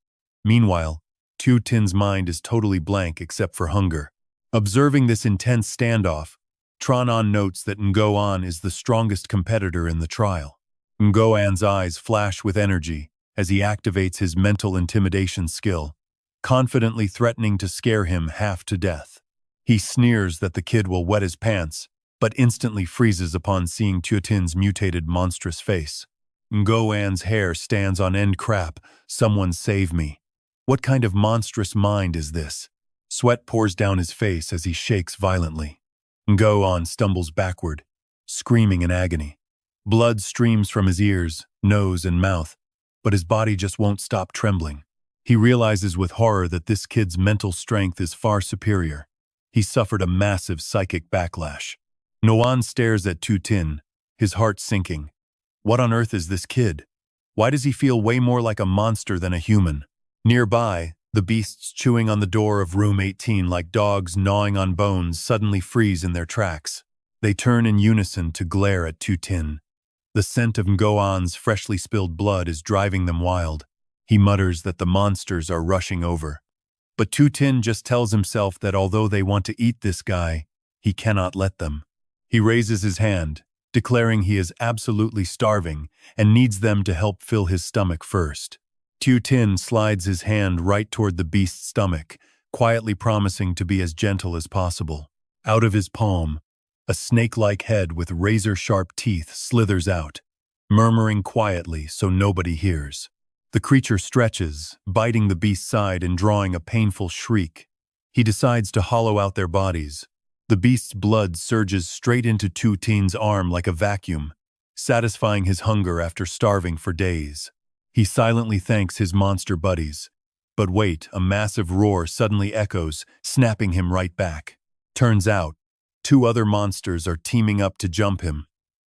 Speaker 1: Meanwhile, Tu Tin's mind is totally blank except for hunger. Observing this intense standoff, Tranan notes that Ngoan is the strongest competitor in the trial. Ngoan's eyes flash with energy as he activates his mental intimidation skill, confidently threatening to scare him half to death. He sneers that the kid will wet his pants, but instantly freezes upon seeing Tu Tin's mutated monstrous face. Ngoan's hair stands on end. Crap, someone save me. What kind of monstrous mind is this? Sweat pours down his face as he shakes violently. Ngoan stumbles backward, screaming in agony. Blood streams from his ears, nose, and mouth, but his body just won't stop trembling. He realizes with horror that this kid's mental strength is far superior. He suffered a massive psychic backlash. Ngoan stares at Tu Tin, his heart sinking. What on earth is this kid? Why does he feel way more like a monster than a human? Nearby, the beasts chewing on the door of room 18 like dogs gnawing on bones suddenly freeze in their tracks. They turn in unison to glare at Tu Tin. The scent of Ngoan's freshly spilled blood is driving them wild. He mutters that the monsters are rushing over. But Tu Tin just tells himself that although they want to eat this guy, he cannot let them. He raises his hand, declaring he is absolutely starving and needs them to help fill his stomach first. Tu Tin slides his hand right toward the beast's stomach, quietly promising to be as gentle as possible. Out of his palm, a snake-like head with razor-sharp teeth slithers out, murmuring quietly so nobody hears. The creature stretches, biting the beast's side and drawing a painful shriek. He decides to hollow out their bodies. The beast's blood surges straight into Tu Tin's arm like a vacuum, satisfying his hunger after starving for days. He silently thanks his monster buddies. But wait, a massive roar suddenly echoes, snapping him right back. Turns out, 2 other monsters are teaming up to jump him,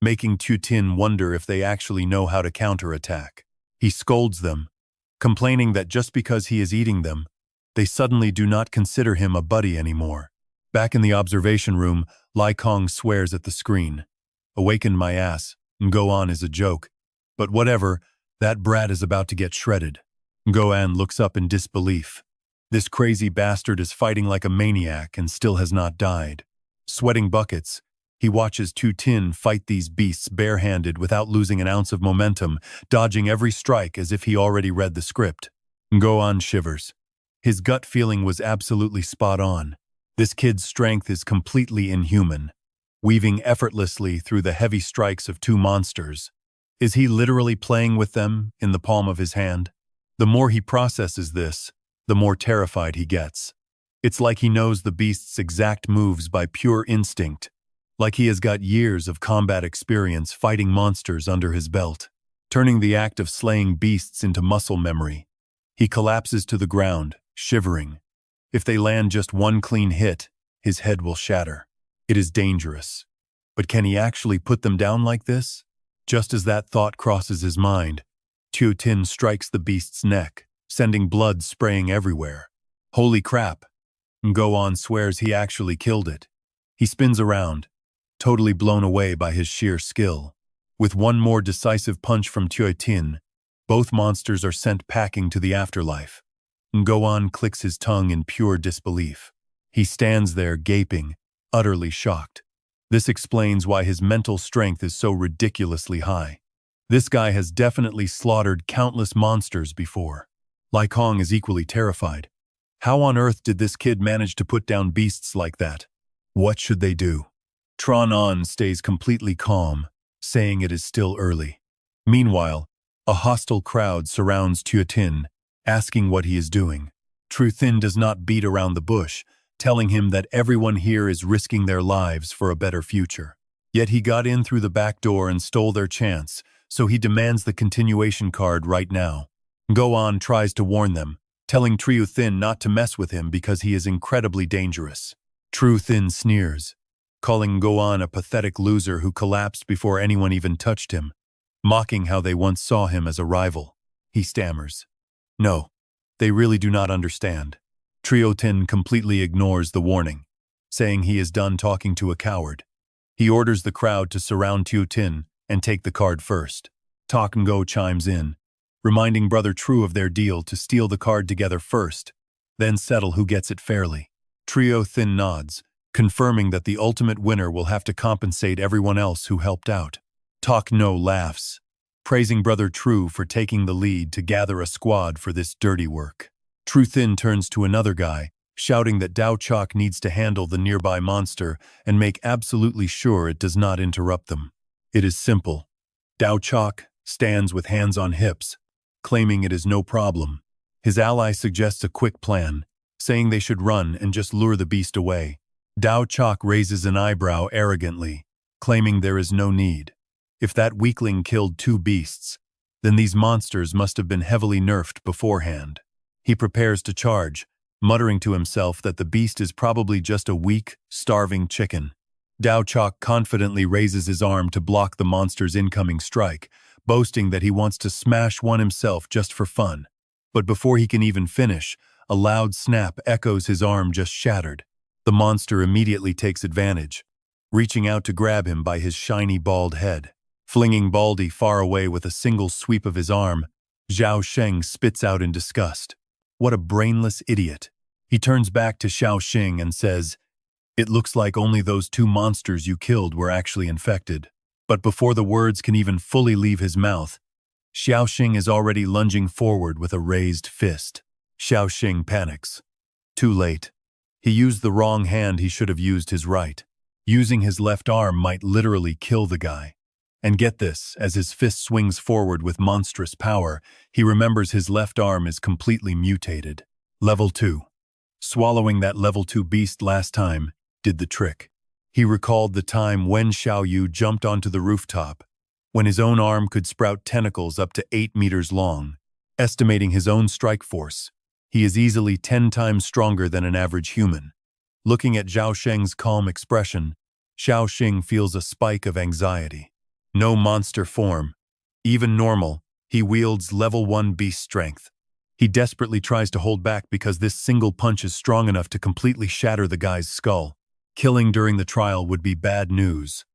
Speaker 1: making Tu Tin wonder if they actually know how to counterattack. He scolds them, complaining that just because he is eating them, they suddenly do not consider him a buddy anymore. Back in the observation room, Lai Kong swears at the screen. "Awakened my ass, Ngoan is a joke. But whatever, that brat is about to get shredded." Ngoan looks up in disbelief. This crazy bastard is fighting like a maniac and still has not died. Sweating buckets, he watches Tu Tin fight these beasts barehanded without losing an ounce of momentum, dodging every strike as if he already read the script. Ngoan shivers. His gut feeling was absolutely spot on. This kid's strength is completely inhuman, weaving effortlessly through the heavy strikes of 2 monsters. Is he literally playing with them in the palm of his hand? The more he processes this, the more terrified he gets. It's like he knows the beast's exact moves by pure instinct, like he has got years of combat experience fighting monsters under his belt, turning the act of slaying beasts into muscle memory. He collapses to the ground, shivering. If they land just one clean hit, his head will shatter. It is dangerous. But can he actually put them down like this? Just as that thought crosses his mind, Tu Tin strikes the beast's neck, sending blood spraying everywhere. Holy crap! Ngoan swears he actually killed it. He spins around, totally blown away by his sheer skill. With one more decisive punch from Tu Tin, both monsters are sent packing to the afterlife. Ngoan clicks his tongue in pure disbelief. He stands there gaping, utterly shocked. This explains why his mental strength is so ridiculously high. This guy has definitely slaughtered countless monsters before. Lai Kong is equally terrified. How on earth did this kid manage to put down beasts like that? What should they do? Tron stays completely calm, saying it is still early. Meanwhile, a hostile crowd surrounds Tuatin, asking what he is doing. Truthin does not beat around the bush, telling him that everyone here is risking their lives for a better future. Yet he got in through the back door and stole their chance, so he demands the continuation card right now. Goan tries to warn them, telling Truthin not to mess with him because he is incredibly dangerous. Truthin sneers, calling Goan a pathetic loser who collapsed before anyone even touched him, mocking how they once saw him as a rival. He stammers. No, they really do not understand. Triotin completely ignores the warning, saying he is done talking to a coward. He orders the crowd to surround Tuatin and take the card first. Tok and Go chimes in, reminding Brother True of their deal to steal the card together first, then settle who gets it fairly. Triotin nods, confirming that the ultimate winner will have to compensate everyone else who helped out. Tok No laughs, praising Brother True for taking the lead to gather a squad for this dirty work. Truthin turns to another guy, shouting that Dao Chok needs to handle the nearby monster and make absolutely sure it does not interrupt them. It is simple. Dao Chok stands with hands on hips, claiming it is no problem. His ally suggests a quick plan, saying they should run and just lure the beast away. Dao Chok raises an eyebrow arrogantly, claiming there is no need. If that weakling killed 2 beasts, then these monsters must have been heavily nerfed beforehand. He prepares to charge, muttering to himself that the beast is probably just a weak, starving chicken. Dao Chok confidently raises his arm to block the monster's incoming strike, boasting that he wants to smash one himself just for fun. But before he can even finish, a loud snap echoes his arm just shattered. The monster immediately takes advantage, reaching out to grab him by his shiny bald head. Flinging Baldy far away with a single sweep of his arm, Xiao Xing spits out in disgust. What a brainless idiot. He turns back to Xiao Xing and says, "It looks like only those 2 monsters you killed were actually infected." But before the words can even fully leave his mouth, Xiao Xing is already lunging forward with a raised fist. Xiao Xing panics. Too late. He used the wrong hand. He should have used his right. Using his left arm might literally kill the guy. And get this, as his fist swings forward with monstrous power, he remembers his left arm is completely mutated. Level 2. Swallowing that level 2 beast last time did the trick. He recalled the time when Xiao Yu jumped onto the rooftop, when his own arm could sprout tentacles up to 8 meters long. Estimating his own strike force, he is easily 10 times stronger than an average human. Looking at Xiao Sheng's calm expression, Xiao Xing feels a spike of anxiety. No monster form. Even normal, he wields level 1 beast strength. He desperately tries to hold back because this single punch is strong enough to completely shatter the guy's skull. Killing during the trial would be bad news.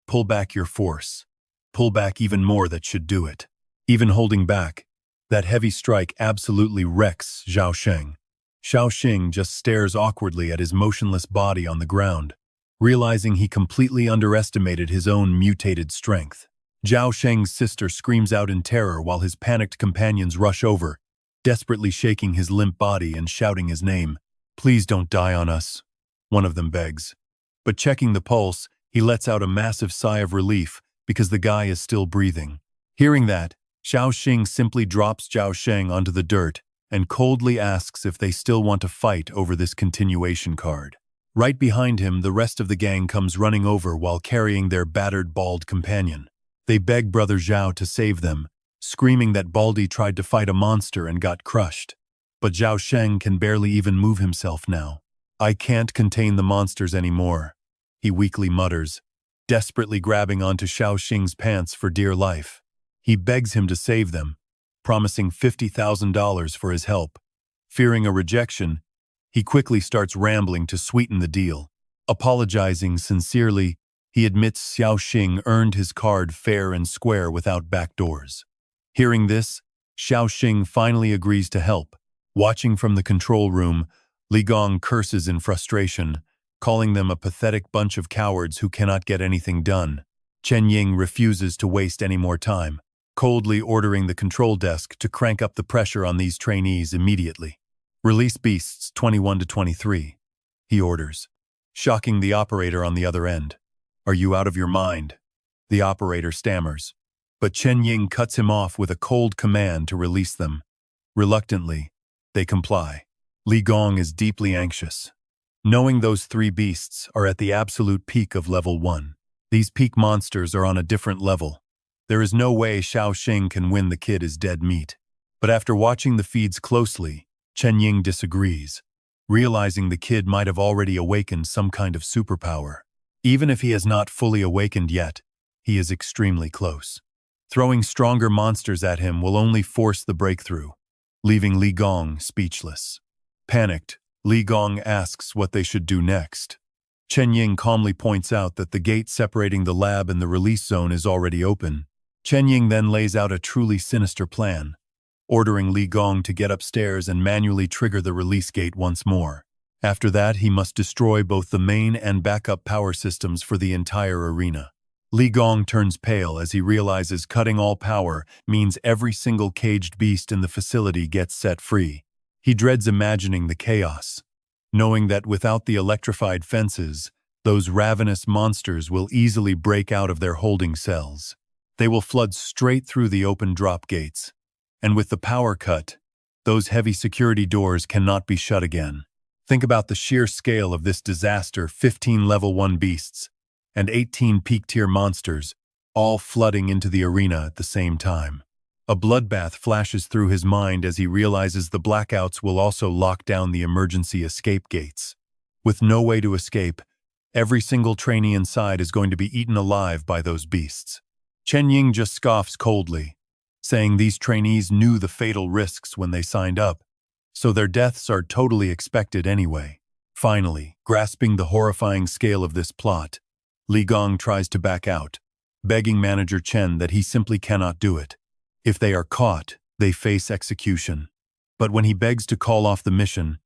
Speaker 1: Pull back your force. Pull back even more. That should do it. Even holding back, that heavy strike absolutely wrecks Xiao Xing. Xiao Xing just stares awkwardly at his motionless body on the ground, realizing he completely underestimated his own mutated strength. Xiao Sheng's sister screams out in terror while his panicked companions rush over, desperately shaking his limp body and shouting his name. "Please don't die on us," one of them begs. But checking the pulse, he lets out a massive sigh of relief because the guy is still breathing. Hearing that, Xiao Xing simply drops Xiao Sheng onto the dirt and coldly asks if they still want to fight over this continuation card. Right behind him, the rest of the gang comes running over while carrying their battered, bald companion. They beg Brother Zhao to save them, screaming that Baldy tried to fight a monster and got crushed. But Xiao Sheng can barely even move himself now. "I can't contain the monsters anymore," he weakly mutters, desperately grabbing onto Xiao Xing's pants for dear life. He begs him to save them, promising $50,000 for his help. Fearing a rejection, he quickly starts rambling to sweeten the deal. Apologizing sincerely, he admits Xiao Xing earned his card fair and square without backdoors. Hearing this, Xiao Xing finally agrees to help. Watching from the control room, Li Gong curses in frustration, calling them a pathetic bunch of cowards who cannot get anything done. Chen Ying refuses to waste any more time, coldly ordering the control desk to crank up the pressure on these trainees immediately. "Release beasts 21 to 23, he orders, shocking the operator on the other end. "Are you out of your mind?" the operator stammers. But Chen Ying cuts him off with a cold command to release them. Reluctantly, they comply. Li Gong is deeply anxious, knowing those three beasts are at the absolute peak of level 1. These peak monsters are on a different level. There is no way Xiao Xing can win the kid as dead meat. But after watching the feeds closely, Chen Ying disagrees, realizing the kid might have already awakened some kind of superpower. Even if he has not fully awakened yet, he is extremely close. Throwing stronger monsters at him will only force the breakthrough, leaving Li Gong speechless. Panicked, Li Gong asks what they should do next. Chen Ying calmly points out that the gate separating the lab and the release zone is already open. Chen Ying then lays out a truly sinister plan, ordering Li Gong to get upstairs and manually trigger the release gate once more. After that, he must destroy both the main and backup power systems for the entire arena. Li Gong turns pale as he realizes cutting all power means every single caged beast in the facility gets set free. He dreads imagining the chaos, knowing that without the electrified fences, those ravenous monsters will easily break out of their holding cells. They will flood straight through the open drop gates. And with the power cut, those heavy security doors cannot be shut again. Think about the sheer scale of this disaster: 15 level 1 beasts and 18 peak-tier monsters, all flooding into the arena at the same time. A bloodbath flashes through his mind as he realizes the blackouts will also lock down the emergency escape gates. With no way to escape, every single trainee inside is going to be eaten alive by those beasts. Chen Ying just scoffs coldly, saying these trainees knew the fatal risks when they signed up, so their deaths are totally expected anyway. Finally, grasping the horrifying scale of this plot, Li Gong tries to back out, begging Manager Chen that he simply cannot do it. If they are caught, they face execution. But when he begs to call off the mission,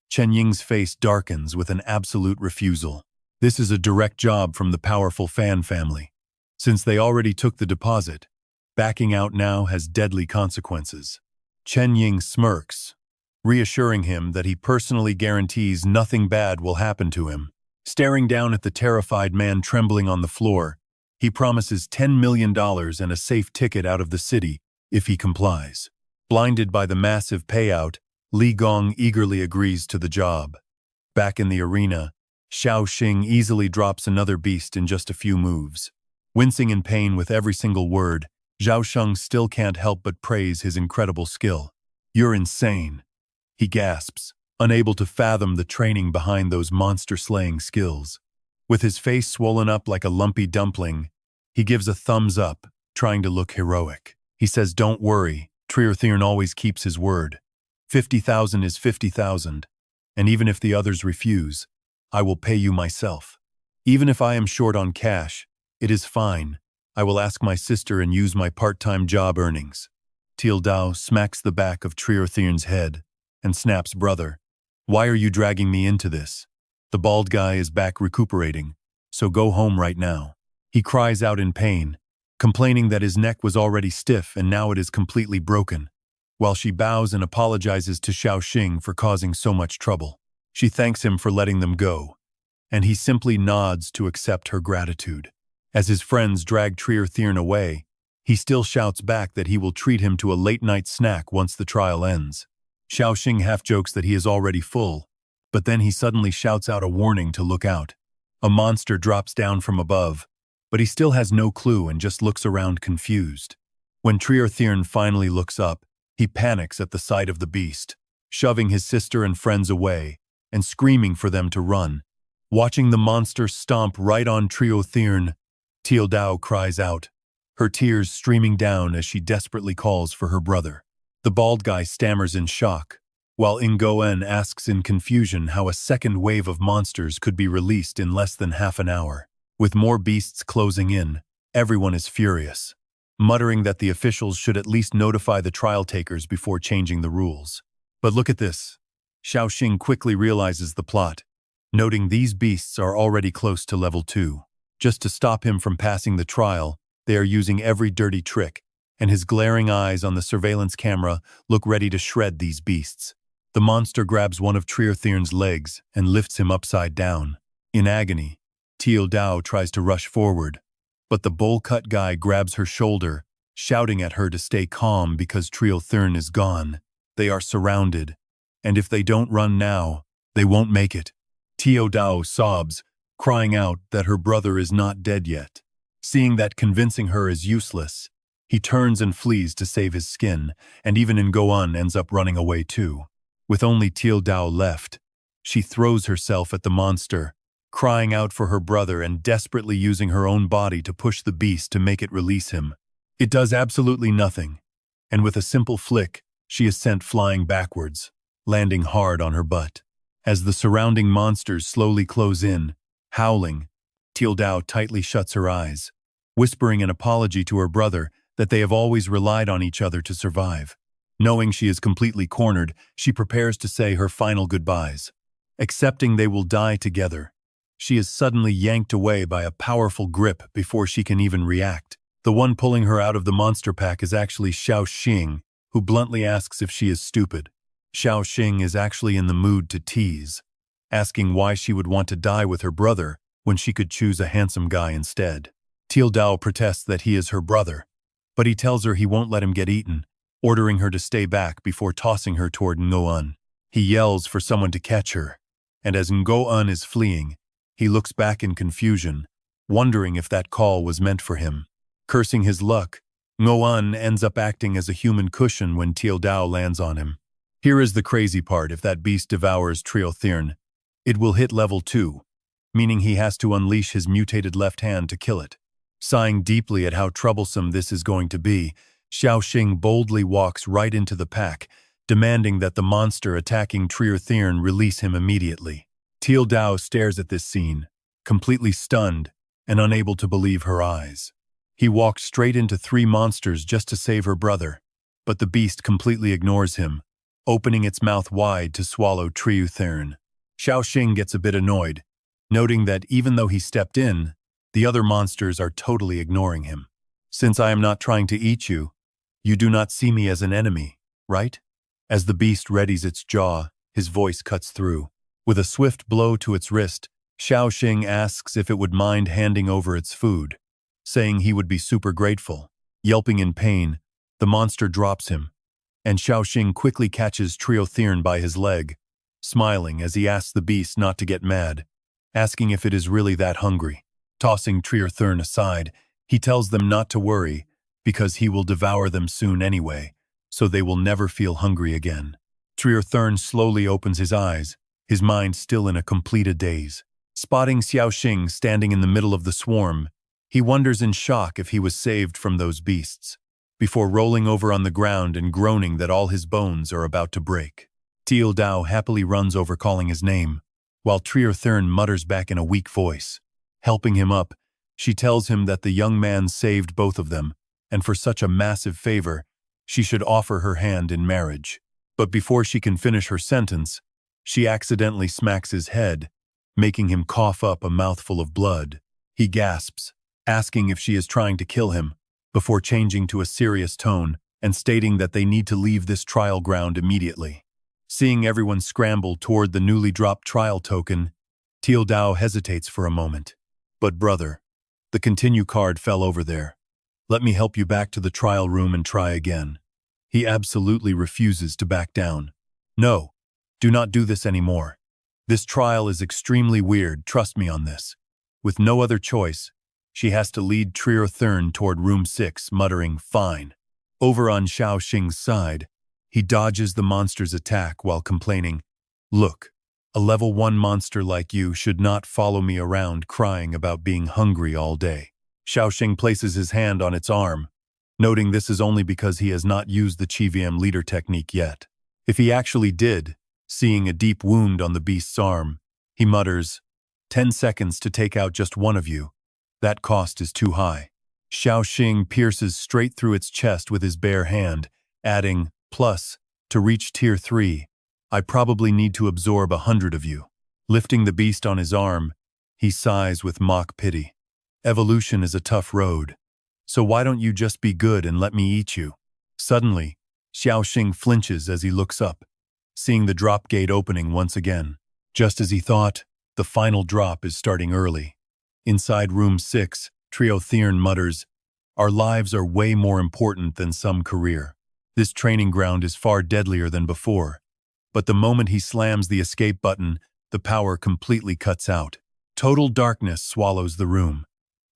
Speaker 1: Chen Ying's face darkens with an absolute refusal. This is a direct job from the powerful Fan family. Since they already took the deposit, backing out now has deadly consequences. Chen Ying smirks, reassuring him that he personally guarantees nothing bad will happen to him. Staring down at the terrified man trembling on the floor, he promises $10 million and a safe ticket out of the city if he complies. Blinded by the massive payout, Li Gong eagerly agrees to the job. Back in the arena, Xiao Xing easily drops another beast in just a few moves. Wincing in pain with every single word, Xiao Xing still can't help but praise his incredible skill. "You're insane," he gasps, unable to fathom the training behind those monster-slaying skills. With his face swollen up like a lumpy dumpling, he gives a thumbs up, trying to look heroic. He says, "Don't worry, Trier always keeps his word. 50,000 is 50,000, and even if the others refuse, I will pay you myself. Even if I am short on cash, it is fine. I will ask my sister and use my part-time job earnings." Teal Dao smacks the back of Trier head and snaps, "Brother, why are you dragging me into this? The bald guy is back recuperating, so go home right now." He cries out in pain, complaining that his neck was already stiff and now it is completely broken, while she bows and apologizes to Xiao Xing for causing so much trouble. She thanks him for letting them go, and he simply nods to accept her gratitude. As his friends drag Trier away, he still shouts back that he will treat him to a late-night snack once the trial ends. Xiao Xing half-jokes that he is already full, but then he suddenly shouts out a warning to look out. A monster drops down from above, but he still has no clue and just looks around confused. When Trier finally looks up, he panics at the sight of the beast, shoving his sister and friends away and screaming for them to run. Watching the monster stomp right on Trier, Teal Dao cries out, her tears streaming down as she desperately calls for her brother. The bald guy stammers in shock, while Ingoen asks in confusion how a second wave of monsters could be released in less than half an hour. With more beasts closing in, everyone is furious, muttering that the officials should at least notify the trial takers before changing the rules. But look at this. Xiao Xing quickly realizes the plot, noting these beasts are already close to level 2. Just to stop him from passing the trial, they are using every dirty trick, and his glaring eyes on the surveillance camera look ready to shred these beasts. The monster grabs one of Trier legs and lifts him upside down. In agony, Teal Dao tries to rush forward, but the bowl-cut guy grabs her shoulder, shouting at her to stay calm because Trio Thurn is gone. They are surrounded, and if they don't run now, they won't make it. Tio Dao sobs, crying out that her brother is not dead yet. Seeing that convincing her is useless, he turns and flees to save his skin, and even Ngoan ends up running away too. With only Tio Dao left, she throws herself at the monster, crying out for her brother and desperately using her own body to push the beast to make it release him. It does absolutely nothing, and with a simple flick, she is sent flying backwards, landing hard on her butt. As the surrounding monsters slowly close in, howling, Teal Dao tightly shuts her eyes, whispering an apology to her brother that they have always relied on each other to survive. Knowing she is completely cornered, she prepares to say her final goodbyes. Accepting they will die together, she is suddenly yanked away by a powerful grip before she can even react. The one pulling her out of the monster pack is actually Xiao Xing, who bluntly asks if she is stupid. Xiao Xing is actually in the mood to tease, asking why she would want to die with her brother when she could choose a handsome guy instead. Teal Dao protests that he is her brother, but he tells her he won't let him get eaten, ordering her to stay back before tossing her toward Ngoan. He yells for someone to catch her, and as Ngoan is fleeing, he looks back in confusion, wondering if that call was meant for him. Cursing his luck, Ngoan ends up acting as a human cushion when Teal Dao lands on him. Here is the crazy part: if that beast devours Trio Thurn, it will hit level 2, meaning he has to unleash his mutated left hand to kill it. Sighing deeply at how troublesome this is going to be, Xiao Xing boldly walks right into the pack, demanding that the monster attacking Trio Thurn release him immediately. Teal Dao stares at this scene, completely stunned and unable to believe her eyes. He walks straight into 3 monsters just to save her brother, but the beast completely ignores him, opening its mouth wide to swallow Trio Thurn. Xiao Xing gets a bit annoyed, noting that even though he stepped in, the other monsters are totally ignoring him. Since I am not trying to eat you, you do not see me as an enemy, right? As the beast readies its jaw, his voice cuts through. With a swift blow to its wrist, Xiao Xing asks if it would mind handing over its food, saying he would be super grateful. Yelping in pain, the monster drops him, and Xiao Xing quickly catches Trio Thurn by his leg, smiling as he asks the beast not to get mad, asking if it is really that hungry. Tossing Trio Thurn aside, he tells them not to worry, because he will devour them soon anyway, so they will never feel hungry again. Trio Thurn slowly opens his eyes, his mind still in a complete daze. Spotting Xiao Xing standing in the middle of the swarm, he wonders in shock if he was saved from those beasts, before rolling over on the ground and groaning that all his bones are about to break. Teal Dao happily runs over calling his name, while Trio Thurn mutters back in a weak voice. Helping him up, she tells him that the young man saved both of them, and for such a massive favor, she should offer her hand in marriage. But before she can finish her sentence, she accidentally smacks his head, making him cough up a mouthful of blood. He gasps, asking if she is trying to kill him, before changing to a serious tone and stating that they need to leave this trial ground immediately. Seeing everyone scramble toward the newly dropped trial token, Teal Dao hesitates for a moment. But brother, the continue card fell over there. Let me help you back to the trial room and try again. He absolutely refuses to back down. No, do not do this anymore. This trial is extremely weird, trust me on this. With no other choice, she has to lead Trio Thurn toward room 6, muttering, fine. Over on Xiao Xing's side, he dodges the monster's attack while complaining, look, a level 1 monster like you should not follow me around crying about being hungry all day. Xiao Xing places his hand on its arm, noting this is only because he has not used the Chi-VM leader technique yet. If he actually did, seeing a deep wound on the beast's arm, he mutters, 10 seconds to take out just one of you. That cost is too high. Xiao Xing pierces straight through its chest with his bare hand, adding, plus, to reach tier 3, I probably need to absorb 100 of you. Lifting the beast on his arm, he sighs with mock pity. Evolution is a tough road, so why don't you just be good and let me eat you? Suddenly, Xiao Xing flinches as he looks up, seeing the drop gate opening once again. Just as he thought, the final drop is starting early. Inside room 6, Trio Thern mutters, "Our lives are way more important than some career. This training ground is far deadlier than before." But the moment he slams the escape button, the power completely cuts out. Total darkness swallows the room.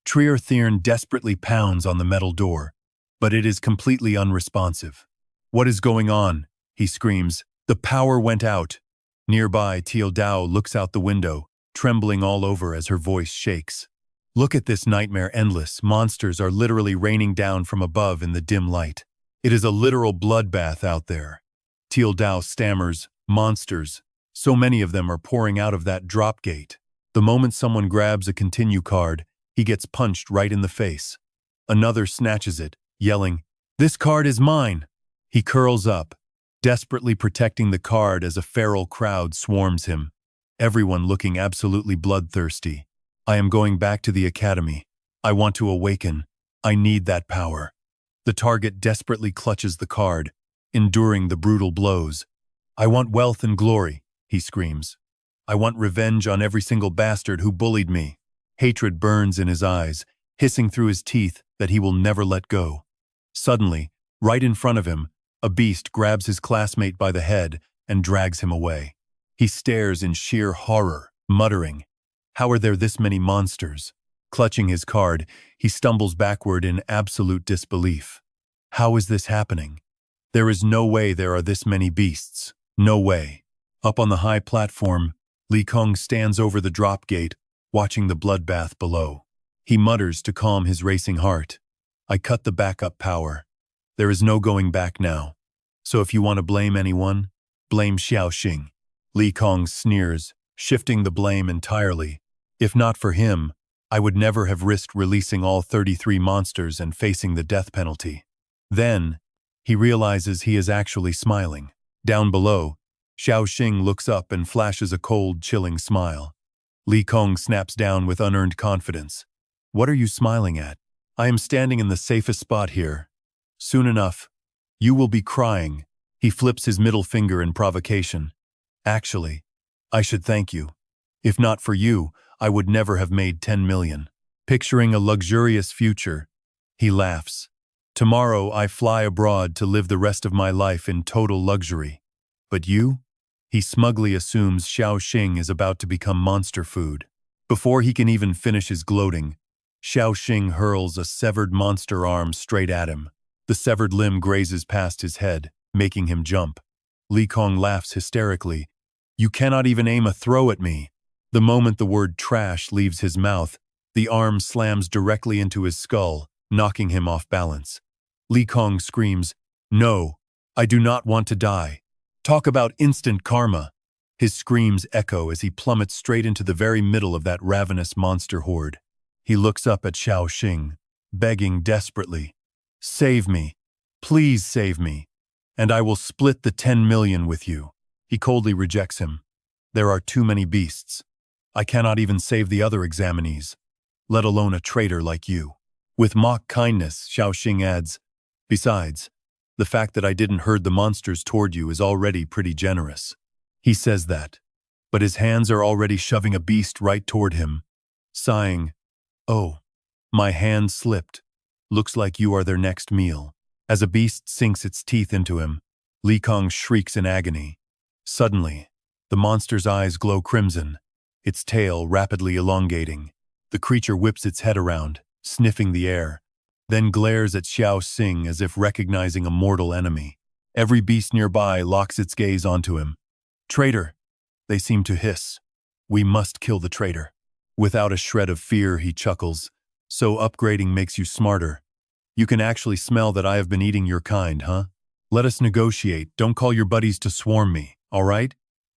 Speaker 1: Trio Thern desperately pounds on the metal door, but it is completely unresponsive. "What is going on?" he screams. "The power went out." Nearby, Teal Dao looks out the window, trembling all over as her voice shakes. "Look at this nightmare endless. Monsters are literally raining down from above in the dim light. It is a literal bloodbath out there." Teal Dao stammers, "Monsters. So many of them are pouring out of that drop gate." The moment someone grabs a continue card, he gets punched right in the face. Another snatches it, yelling, "This card is mine!" He curls up, desperately protecting the card as a feral crowd swarms him, everyone looking absolutely bloodthirsty. "I am going back to the academy. I want to awaken. I need that power." The target desperately clutches the card, enduring the brutal blows. "I want wealth and glory," he screams. "I want revenge on every single bastard who bullied me." Hatred burns in his eyes, hissing through his teeth that he will never let go. Suddenly, right in front of him, a beast grabs his classmate by the head and drags him away. He stares in sheer horror, muttering, "How are there this many monsters?" Clutching his card, he stumbles backward in absolute disbelief. How is this happening? There is no way there are this many beasts. No way. Up on the high platform, Li Kong stands over the drop gate, watching the bloodbath below. He mutters to calm his racing heart, "I cut the backup power. There is no going back now. So if you want to blame anyone, blame Xiao Xing." Li Kong sneers, shifting the blame entirely. "If not for him, I would never have risked releasing all 33 monsters and facing the death penalty." Then, he realizes he is actually smiling. Down below, Xiao Xing looks up and flashes a cold, chilling smile. Li Kong snaps down with unearned confidence. "What are you smiling at? I am standing in the safest spot here. Soon enough, you will be crying." He flips his middle finger in provocation. "Actually, I should thank you. If not for you, I would never have made 10 million. Picturing a luxurious future, he laughs. "Tomorrow I fly abroad to live the rest of my life in total luxury. But you?" He smugly assumes Xiao Xing is about to become monster food. Before he can even finish his gloating, Xiao Xing hurls a severed monster arm straight at him. The severed limb grazes past his head, making him jump. Li Kong laughs hysterically. "You cannot even aim a throw at me." The moment the word trash leaves his mouth, the arm slams directly into his skull, knocking him off balance. Li Kong screams, "No, I do not want to die. Talk about instant karma." His screams echo as he plummets straight into the very middle of that ravenous monster horde. He looks up at Xiao Xing, begging desperately, "Save me. Please save me. And I will split the 10 million with you." He coldly rejects him. "There are too many beasts. I cannot even save the other examinees, let alone a traitor like you." With mock kindness, Xiao Xing adds, "Besides, the fact that I didn't herd the monsters toward you is already pretty generous." He says that, but his hands are already shoving a beast right toward him, sighing, "Oh, my hand slipped. Looks like you are their next meal." As a beast sinks its teeth into him, Li Kong shrieks in agony. Suddenly, the monster's eyes glow crimson, its tail rapidly elongating. The creature whips its head around, sniffing the air, then glares at Xiao Xing as if recognizing a mortal enemy. Every beast nearby locks its gaze onto him. "Traitor," they seem to hiss. "We must kill the traitor." Without a shred of fear, he chuckles. "So upgrading makes you smarter. You can actually smell that I have been eating your kind, huh? Let us negotiate. Don't call your buddies to swarm me, all right?"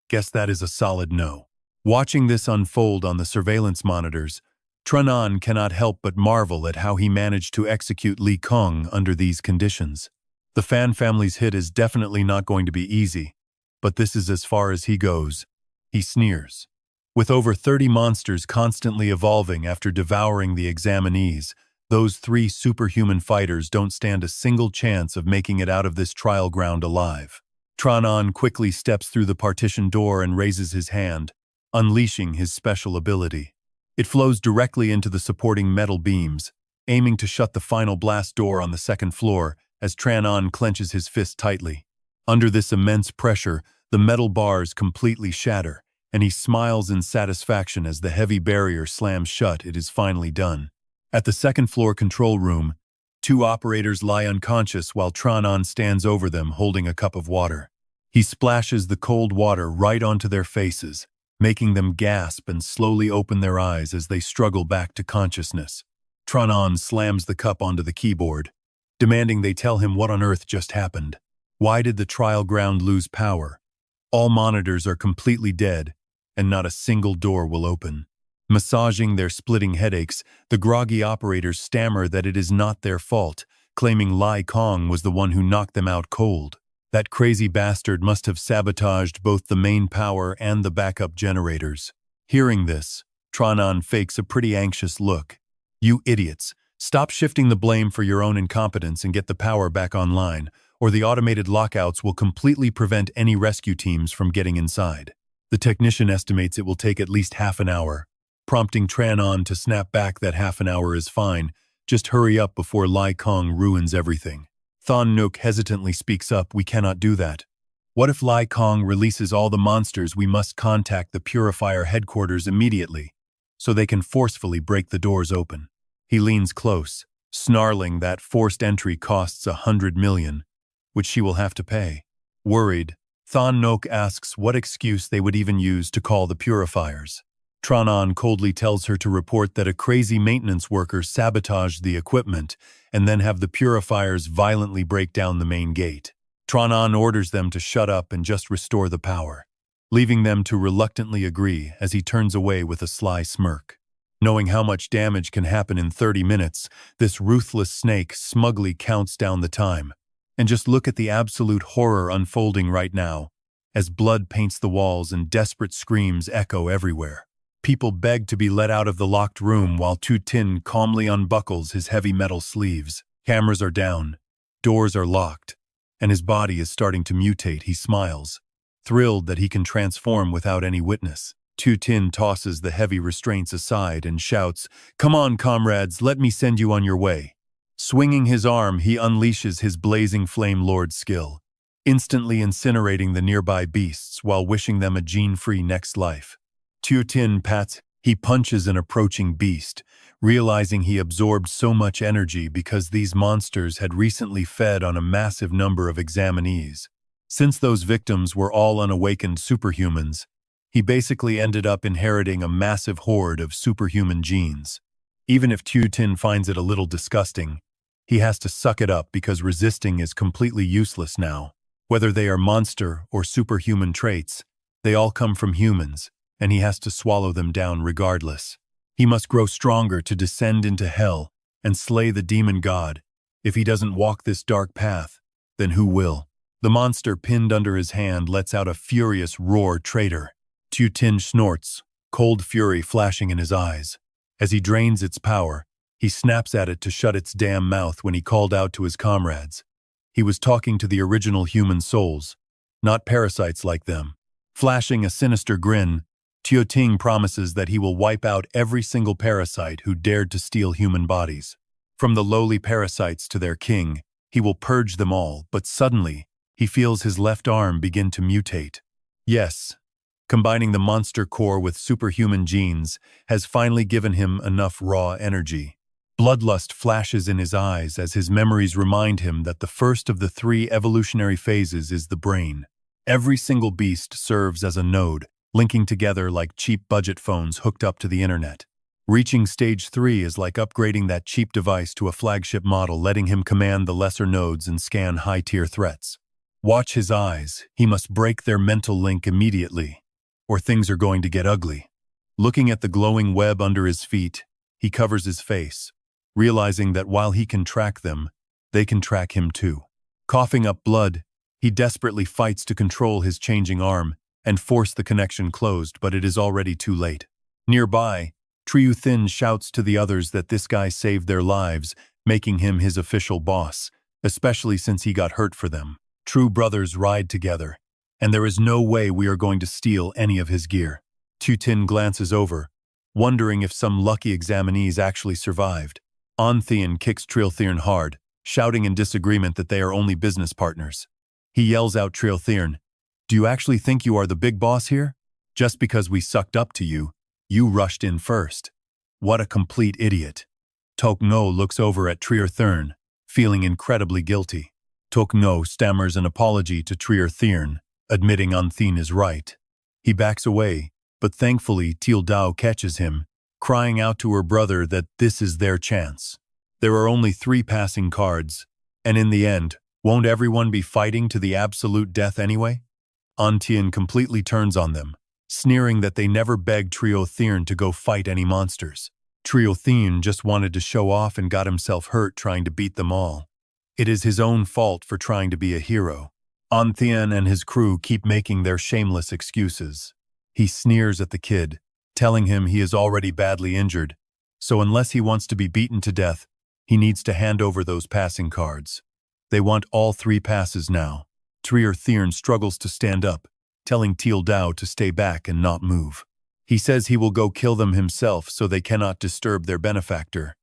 Speaker 1: Guess that is a solid no. Watching this unfold on the surveillance monitors, Trunan cannot help but marvel at how he managed to execute Li Kong under these conditions. The Fan family's hit is definitely not going to be easy, but this is as far as he goes. He sneers. With over 30 monsters constantly evolving after devouring the examinees, those 3 superhuman fighters don't stand a single chance of making it out of this trial ground alive. Trunan quickly steps through the partition door and raises his hand, unleashing his special ability. It flows directly into the supporting metal beams, aiming to shut the final blast door on the second floor as Tran-On clenches his fist tightly. Under this immense pressure, the metal bars completely shatter, and he smiles in satisfaction as the heavy barrier slams shut. It is finally done. At the second-floor control room, two operators lie unconscious while Tran-On stands over them holding a cup of water. He splashes the cold water right onto their faces, making them gasp and slowly open their eyes as they struggle back to consciousness. Tran-On slams the cup onto the keyboard, demanding they tell him what on earth just happened. Why did the trial ground lose power? All monitors are completely dead, and not a single door will open. Massaging their splitting headaches, the groggy operators stammer that it is not their fault, claiming Lai Kong was the one who knocked them out cold. That crazy bastard must have sabotaged both the main power and the backup generators. Hearing this, Tran-On fakes a pretty anxious look. You idiots, stop shifting the blame for your own incompetence and get the power back online, or the automated lockouts will completely prevent any rescue teams from getting inside. The technician estimates it will take at least half an hour, prompting Tran-On to snap back that half an hour is fine, just hurry up before Lai Kong ruins everything. Thon Nook hesitantly speaks up, we cannot do that. What if Lai Kong releases all the monsters? We must contact the Purifier headquarters immediately, so they can forcefully break the doors open. He leans close, snarling that forced entry costs 100 million, which she will have to pay. Worried, Thon Nook asks what excuse they would even use to call the Purifiers. Tran-On coldly tells her to report that a crazy maintenance worker sabotaged the equipment and then have the Purifiers violently break down the main gate. Tran-On orders them to shut up and just restore the power, leaving them to reluctantly agree as he turns away with a sly smirk. Knowing how much damage can happen in 30 minutes, this ruthless snake smugly counts down the time. And just look at the absolute horror unfolding right now, as blood paints the walls and desperate screams echo everywhere. People beg to be let out of the locked room while Tu Tin calmly unbuckles his heavy metal sleeves. Cameras are down, doors are locked, and his body is starting to mutate. He smiles, thrilled that he can transform without any witness. Tu Tin tosses the heavy restraints aside and shouts, "Come on, comrades, let me send you on your way." Swinging his arm, he unleashes his blazing Flame Lord skill, instantly incinerating the nearby beasts while wishing them a gene-free next life. Tu Tin pats, he punches an approaching beast, realizing he absorbed so much energy because these monsters had recently fed on a massive number of examinees. Since those victims were all unawakened superhumans, he basically ended up inheriting a massive horde of superhuman genes. Even if Tu Tin finds it a little disgusting, he has to suck it up because resisting is completely useless now. Whether they are monster or superhuman traits, they all come from humans, and he has to swallow them down regardless. He must grow stronger to descend into hell and slay the demon god. If he doesn't walk this dark path, then who will? The monster pinned under his hand lets out a furious roar. Traitor! Tu Tin snorts, cold fury flashing in his eyes. As he drains its power, he snaps at it to shut its damn mouth. When he called out to his comrades, he was talking to the original human souls, not parasites like them. Flashing a sinister grin, Tu Tin promises that he will wipe out every single parasite who dared to steal human bodies. From the lowly parasites to their king, he will purge them all, but suddenly, he feels his left arm begin to mutate. Yes, combining the monster core with superhuman genes has finally given him enough raw energy. Bloodlust flashes in his eyes as his memories remind him that the first of the 3 evolutionary phases is the brain. Every single beast serves as a node, linking together like cheap budget phones hooked up to the internet. Reaching stage 3 is like upgrading that cheap device to a flagship model, letting him command the lesser nodes and scan high-tier threats. Watch his eyes. He must break their mental link immediately, or things are going to get ugly. Looking at the glowing web under his feet, he covers his face, realizing that while he can track them, they can track him too. Coughing up blood, he desperately fights to control his changing arm and force the connection closed, but it is already too late. Nearby, Triu Thin shouts to the others that this guy saved their lives, making him his official boss, especially since he got hurt for them. True brothers ride together, and there is no way we are going to steal any of his gear. Tu Tin glances over, wondering if some lucky examinees actually survived. Anthean kicks Trilthirn hard, shouting in disagreement that they are only business partners. He yells out Trilthirn, "Do you actually think you are the big boss here? Just because we sucked up to you, you rushed in first. What a complete idiot." Tokno looks over at Trilthirn, feeling incredibly guilty. Tokno stammers an apology to Trilthirn, admitting Anthean is right. He backs away, but thankfully Tildao catches him, crying out to her brother that this is their chance. There are only 3 passing cards, and in the end, won't everyone be fighting to the absolute death anyway? Anthean completely turns on them, sneering that they never begged Trilthirn to go fight any monsters. Trilthirn just wanted to show off and got himself hurt trying to beat them all. It is his own fault for trying to be a hero. Anthean and his crew keep making their shameless excuses. He sneers at the kid, telling him he is already badly injured, so unless he wants to be beaten to death, he needs to hand over those passing cards. They want all 3 passes now. Trilthirn struggles to stand up, telling Tildao to stay back and not move. He says he will go kill them himself so they cannot disturb their benefactor.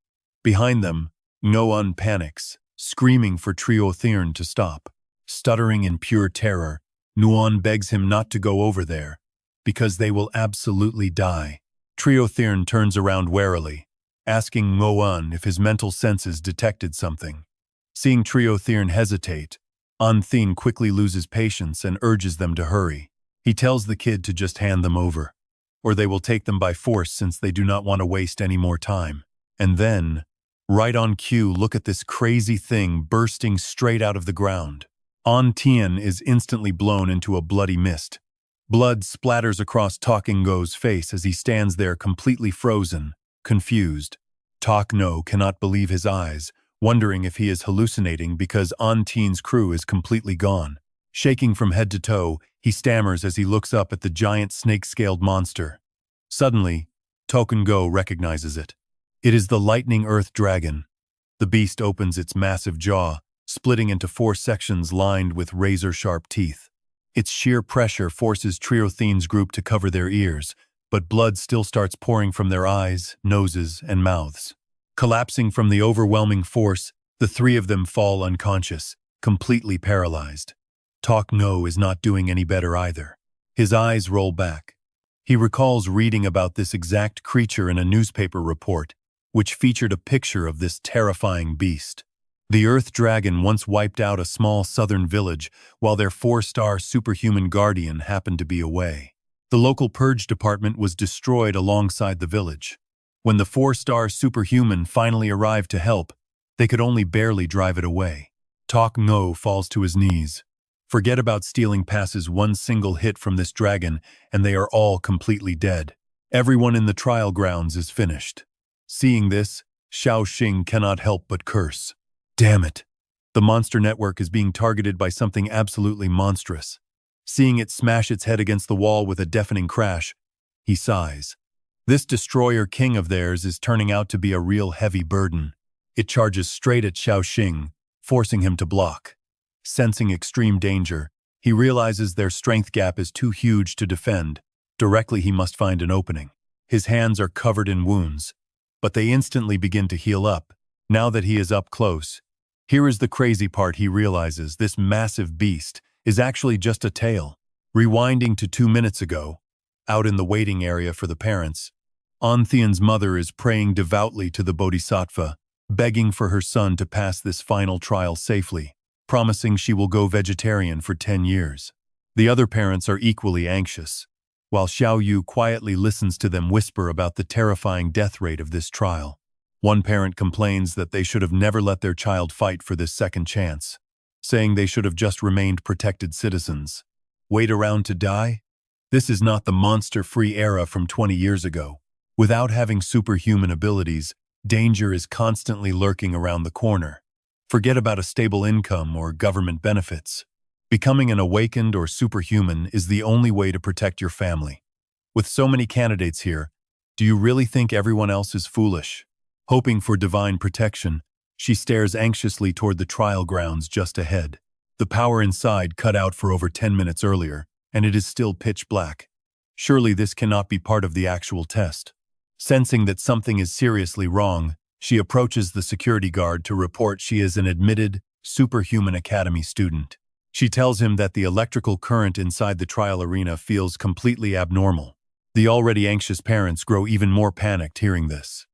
Speaker 1: Behind them, Noan panics, screaming for Trilthirn to stop. Stuttering in pure terror, Nuan begs him not to go over there, because they will absolutely die. Trilthirn turns around warily, asking Noan if his mental senses detected something. Seeing Trilthirn hesitate, Anthean quickly loses patience and urges them to hurry. He tells the kid to just hand them over, or they will take them by force since they do not want to waste any more time. And then, right on cue, look at this crazy thing bursting straight out of the ground. Anthean is instantly blown into a bloody mist. Blood splatters across Tokno's face as he stands there completely frozen, confused. Tokno cannot believe his eyes, wondering if he is hallucinating because Anthean's crew is completely gone. Shaking from head to toe, he stammers as he looks up at the giant snake-scaled monster. Suddenly, Tokno recognizes it. It is the lightning earth dragon. The beast opens its massive jaw, splitting into 4 sections lined with razor-sharp teeth. Its sheer pressure forces Trilthirn's group to cover their ears, but blood still starts pouring from their eyes, noses, and mouths. Collapsing from the overwhelming force, the 3 of them fall unconscious, completely paralyzed. Tokno is not doing any better either. His eyes roll back. He recalls reading about this exact creature in a newspaper report, which featured a picture of this terrifying beast. The Earth Dragon once wiped out a small southern village while their 4-star superhuman guardian happened to be away. The local purge department was destroyed alongside the village. When the 4-star superhuman finally arrived to help, they could only barely drive it away. Tokno falls to his knees. Forget about stealing passes, one single hit from this dragon, and they are all completely dead. Everyone in the trial grounds is finished. Seeing this, Xiao Xing cannot help but curse. Damn it! The monster network is being targeted by something absolutely monstrous. Seeing it smash its head against the wall with a deafening crash, he sighs. This destroyer king of theirs is turning out to be a real heavy burden. It charges straight at Xiao Xing, forcing him to block. Sensing extreme danger, he realizes their strength gap is too huge to defend. Directly he must find an opening. His hands are covered in wounds, but they instantly begin to heal up, now that he is up close. Here is the crazy part: he realizes this massive beast is actually just a tail. Rewinding to 2 minutes ago, out in the waiting area for the parents, Anthean's mother is praying devoutly to the Bodhisattva, begging for her son to pass this final trial safely, promising she will go vegetarian for 10 years. The other parents are equally anxious, while Xiao Yu quietly listens to them whisper about the terrifying death rate of this trial. One parent complains that they should have never let their child fight for this second chance, saying they should have just remained protected citizens. Wait around to die? This is not the monster-free era from 20 years ago. Without having superhuman abilities, danger is constantly lurking around the corner. Forget about a stable income or government benefits. Becoming an awakened or superhuman is the only way to protect your family. With so many candidates here, do you really think everyone else is foolish? Hoping for divine protection, she stares anxiously toward the trial grounds just ahead. The power inside cut out for over 10 minutes earlier, and it is still pitch black. Surely this cannot be part of the actual test. Sensing that something is seriously wrong, she approaches the security guard to report she is an admitted Superhuman Academy student. She tells him that the electrical current inside the trial arena feels completely abnormal. The already anxious parents grow even more panicked hearing this.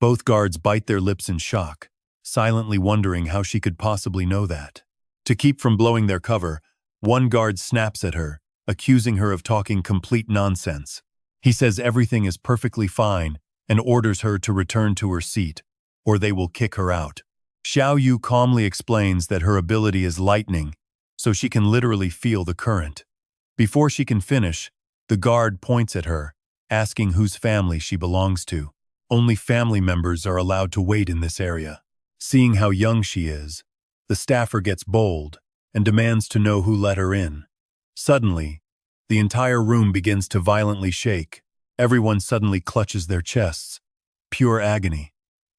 Speaker 1: Both guards bite their lips in shock, silently wondering how she could possibly know that. To keep from blowing their cover, one guard snaps at her, accusing her of talking complete nonsense. He says everything is perfectly fine and orders her to return to her seat, or they will kick her out. Xiao Yu calmly explains that her ability is lightning, so she can literally feel the current. Before she can finish, the guard points at her, asking whose family she belongs to. Only family members are allowed to wait in this area. Seeing how young she is, the staffer gets bold and demands to know who let her in. Suddenly, the entire room begins to violently shake. Everyone suddenly clutches their chests. Pure agony.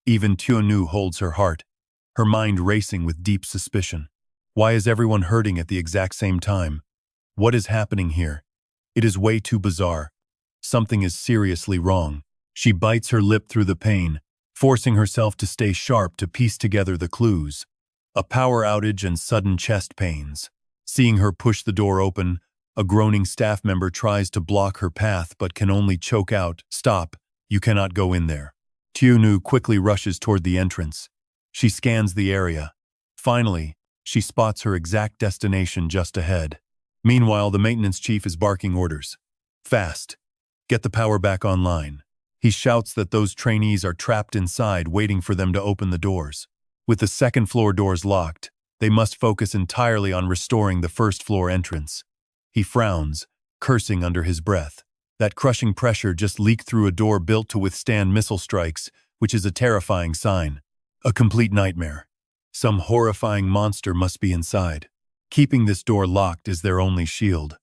Speaker 1: Even Tuanu holds her heart, her mind racing with deep suspicion. Why is everyone hurting at the exact same time? What is happening here? It is way too bizarre. Something is seriously wrong. She bites her lip through the pain, forcing herself to stay sharp to piece together the clues. A power outage and sudden chest pains. Seeing her push the door open, a groaning staff member tries to block her path but can only choke out, "Stop, you cannot go in there." Tuanu quickly rushes toward the entrance. She scans the area. Finally, she spots her exact destination just ahead. Meanwhile, the maintenance chief is barking orders. "Fast! Get the power back online." He shouts that those trainees are trapped inside waiting for them to open the doors. With the second-floor doors locked, they must focus entirely on restoring the first-floor entrance. He frowns, cursing under his breath. That crushing pressure just leaked through a door built to withstand missile strikes, which is a terrifying sign. A complete nightmare. Some horrifying monster must be inside. Keeping this door locked is their only shield.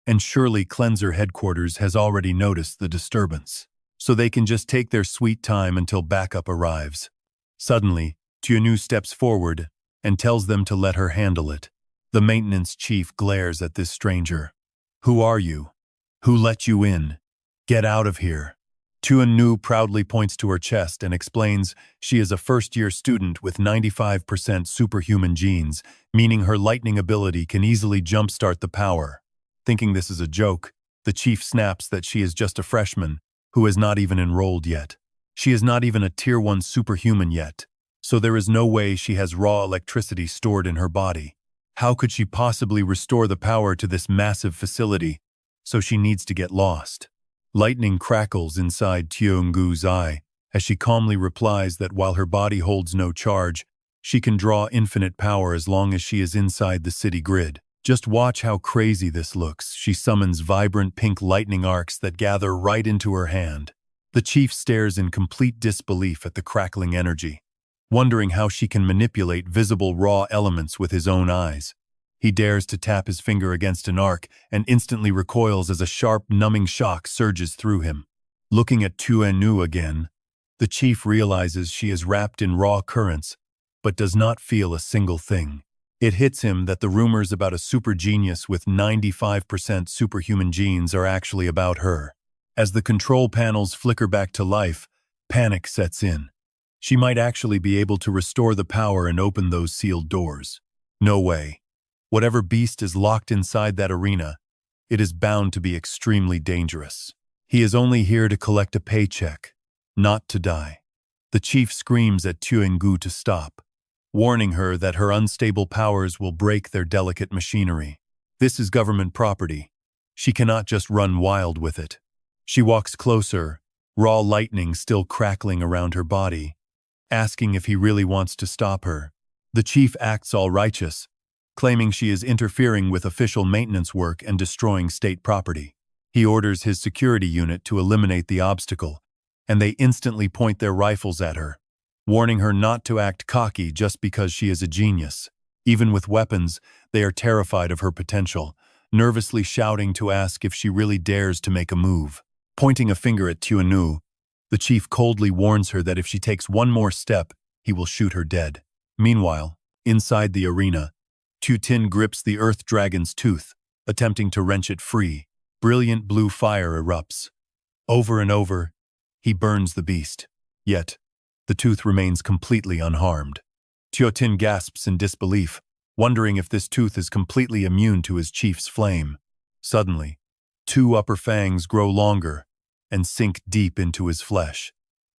Speaker 1: And surely Cleanser Headquarters has already noticed the disturbance. So they can just take their sweet time until backup arrives. Suddenly, Tuanu steps forward and tells them to let her handle it. The maintenance chief glares at this stranger. "Who are you? Who let you in? Get out of here." Tuanu proudly points to her chest and explains she is a first-year student with 95% superhuman genes, meaning her lightning ability can easily jumpstart the power. Thinking this is a joke, the chief snaps that she is just a freshman who has not even enrolled yet. She is not even a Tier 1 superhuman yet, so there is no way she has raw electricity stored in her body. How could she possibly restore the power to this massive facility? So she needs to get lost. Lightning crackles inside Tuangu's eye as she calmly replies that while her body holds no charge, she can draw infinite power as long as she is inside the city grid. Just watch how crazy this looks. She summons vibrant pink lightning arcs that gather right into her hand. The chief stares in complete disbelief at the crackling energy, wondering how she can manipulate visible raw elements with his own eyes. He dares to tap his finger against an arc and instantly recoils as a sharp, numbing shock surges through him. Looking at Tuanu again, the chief realizes she is wrapped in raw currents, but does not feel a single thing. It hits him that the rumors about a super genius with 95% superhuman genes are actually about her. As the control panels flicker back to life, panic sets in. She might actually be able to restore the power and open those sealed doors. No way. Whatever beast is locked inside that arena, it is bound to be extremely dangerous. He is only here to collect a paycheck, not to die. The chief screams at Tuangu to stop, warning her that her unstable powers will break their delicate machinery. This is government property. She cannot just run wild with it. She walks closer, raw lightning still crackling around her body, asking if he really wants to stop her. The chief acts all righteous, claiming she is interfering with official maintenance work and destroying state property. He orders his security unit to eliminate the obstacle, and they instantly point their rifles at her, warning her not to act cocky just because she is a genius. Even with weapons, they are terrified of her potential, nervously shouting to ask if she really dares to make a move. Pointing a finger at Tuanu, the chief coldly warns her that if she takes one more step, he will shoot her dead. Meanwhile, inside the arena, Tu-Tin grips the Earth Dragon's tooth, attempting to wrench it free. Brilliant blue fire erupts. Over and over, He burns the beast. Yet, the tooth remains completely unharmed. Tiotin gasps in disbelief, wondering if this tooth is completely immune to his chief's flame. Suddenly, two upper fangs grow longer and sink deep into his flesh.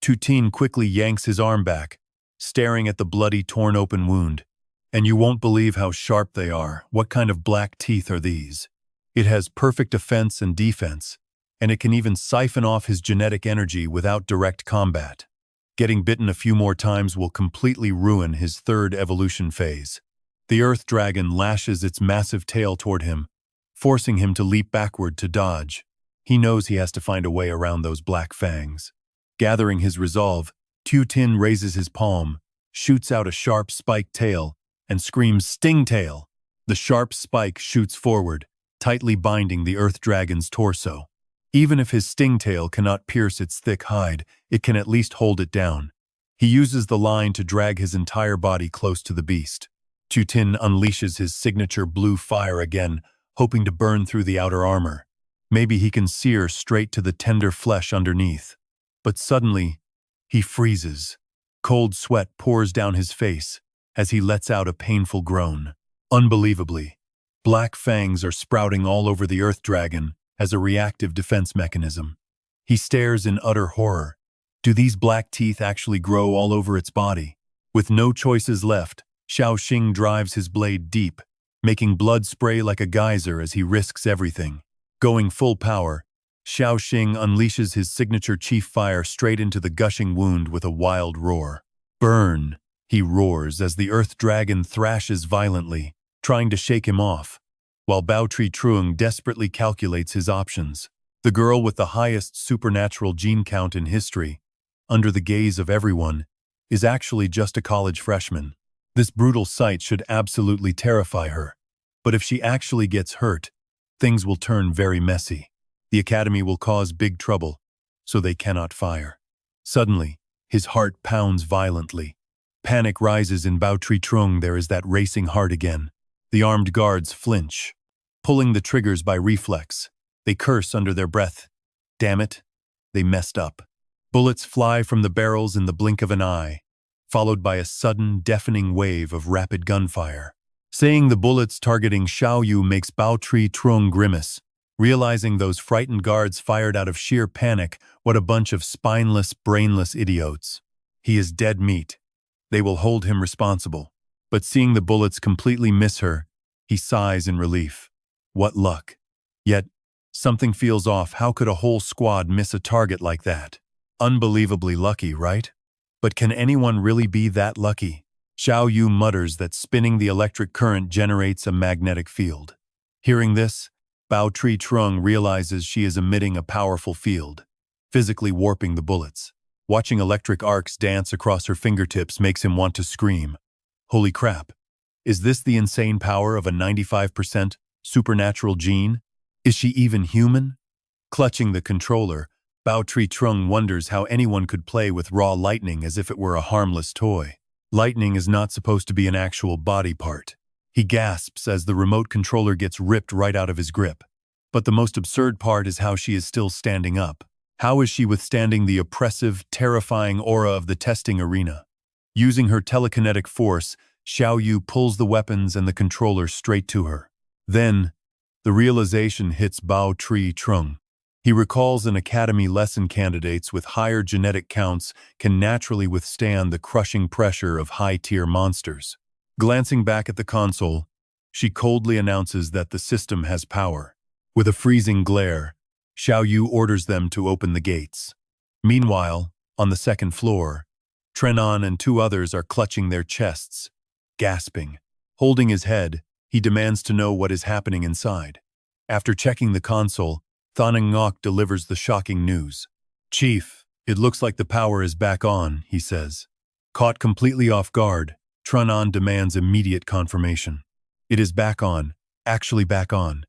Speaker 1: Tiotin quickly yanks his arm back, staring at the bloody, torn-open wound. And you won't believe how sharp they are. What kind of black teeth are these? It has perfect offense and defense, and it can even siphon off his genetic energy without direct combat. Getting bitten a few more times will completely ruin his third evolution phase. The Earth Dragon lashes its massive tail toward him, forcing him to leap backward to dodge. He knows he has to find a way around those black fangs. Gathering his resolve, Tiotin raises his palm, shoots out a sharp spiked tail, and screams, "Stingtail!" The sharp spike shoots forward, tightly binding the Earth Dragon's torso. Even if his stingtail cannot pierce its thick hide, it can at least hold it down. He uses the line to drag his entire body close to the beast. Tiotin unleashes his signature blue fire again, hoping to burn through the outer armor. Maybe he can sear straight to the tender flesh underneath. But suddenly, he freezes. Cold sweat pours down his face as he lets out a painful groan. Unbelievably, black fangs are sprouting all over the Earth Dragon as a reactive defense mechanism. He stares in utter horror. Do these black teeth actually grow all over its body? With no choices left, Xiao Xing drives his blade deep, making blood spray like a geyser as he risks everything. Going full power, Xiao Xing unleashes his signature chief fire straight into the gushing wound with a wild roar. "Burn!" he roars as the Earth Dragon thrashes violently, trying to shake him off, while Bao Tri Trung desperately calculates his options. The girl with the highest supernatural gene count in history, under the gaze of everyone, is actually just a college freshman. This brutal sight should absolutely terrify her. But if she actually gets hurt, things will turn very messy. The academy will cause big trouble, so they cannot fire. Suddenly, his heart pounds violently. Panic rises in Bao Tri Trung. There is that racing heart again. The armed guards flinch, pulling the triggers by reflex. They curse under their breath. Damn it, they messed up. Bullets fly from the barrels in the blink of an eye, followed by a sudden, deafening wave of rapid gunfire. Saying the bullets targeting Xiao Yu makes Bao Tri Trung grimace. Realizing those frightened guards fired out of sheer panic, what a bunch of spineless, brainless idiots. He is dead meat. They will hold him responsible. But seeing the bullets completely miss her, he sighs in relief. What luck. Yet, something feels off. How could a whole squad miss a target like that? Unbelievably lucky, right? But can anyone really be that lucky? Xiao Yu mutters that spinning the electric current generates a magnetic field. Hearing this, Bao Tri Trung realizes she is emitting a powerful field, physically warping the bullets. Watching electric arcs dance across her fingertips makes him want to scream. Holy crap! Is this the insane power of a 95% supernatural gene? Is she even human? Clutching the controller, Bao Tri Trung wonders how anyone could play with raw lightning as if it were a harmless toy. Lightning is not supposed to be an actual body part. He gasps as the remote controller gets ripped right out of his grip. But the most absurd part is how she is still standing up. How is she withstanding the oppressive, terrifying aura of the testing arena? Using her telekinetic force, Xiao Yu pulls the weapons and the controller straight to her. Then, the realization hits Bao Tri Trung. He recalls an academy lesson candidates with higher genetic counts can naturally withstand the crushing pressure of high-tier monsters. Glancing back at the console, she coldly announces that the system has power. With a freezing glare, Xiao Yu orders them to open the gates. Meanwhile, on the second floor, Trenan and two others are clutching their chests, gasping. Holding his head, he demands to know what is happening inside. After checking the console, Thanang Ngok delivers the shocking news. "Chief, it looks like the power is back on," he says. Caught completely off guard, Trenan demands immediate confirmation. "It is back on, actually back on."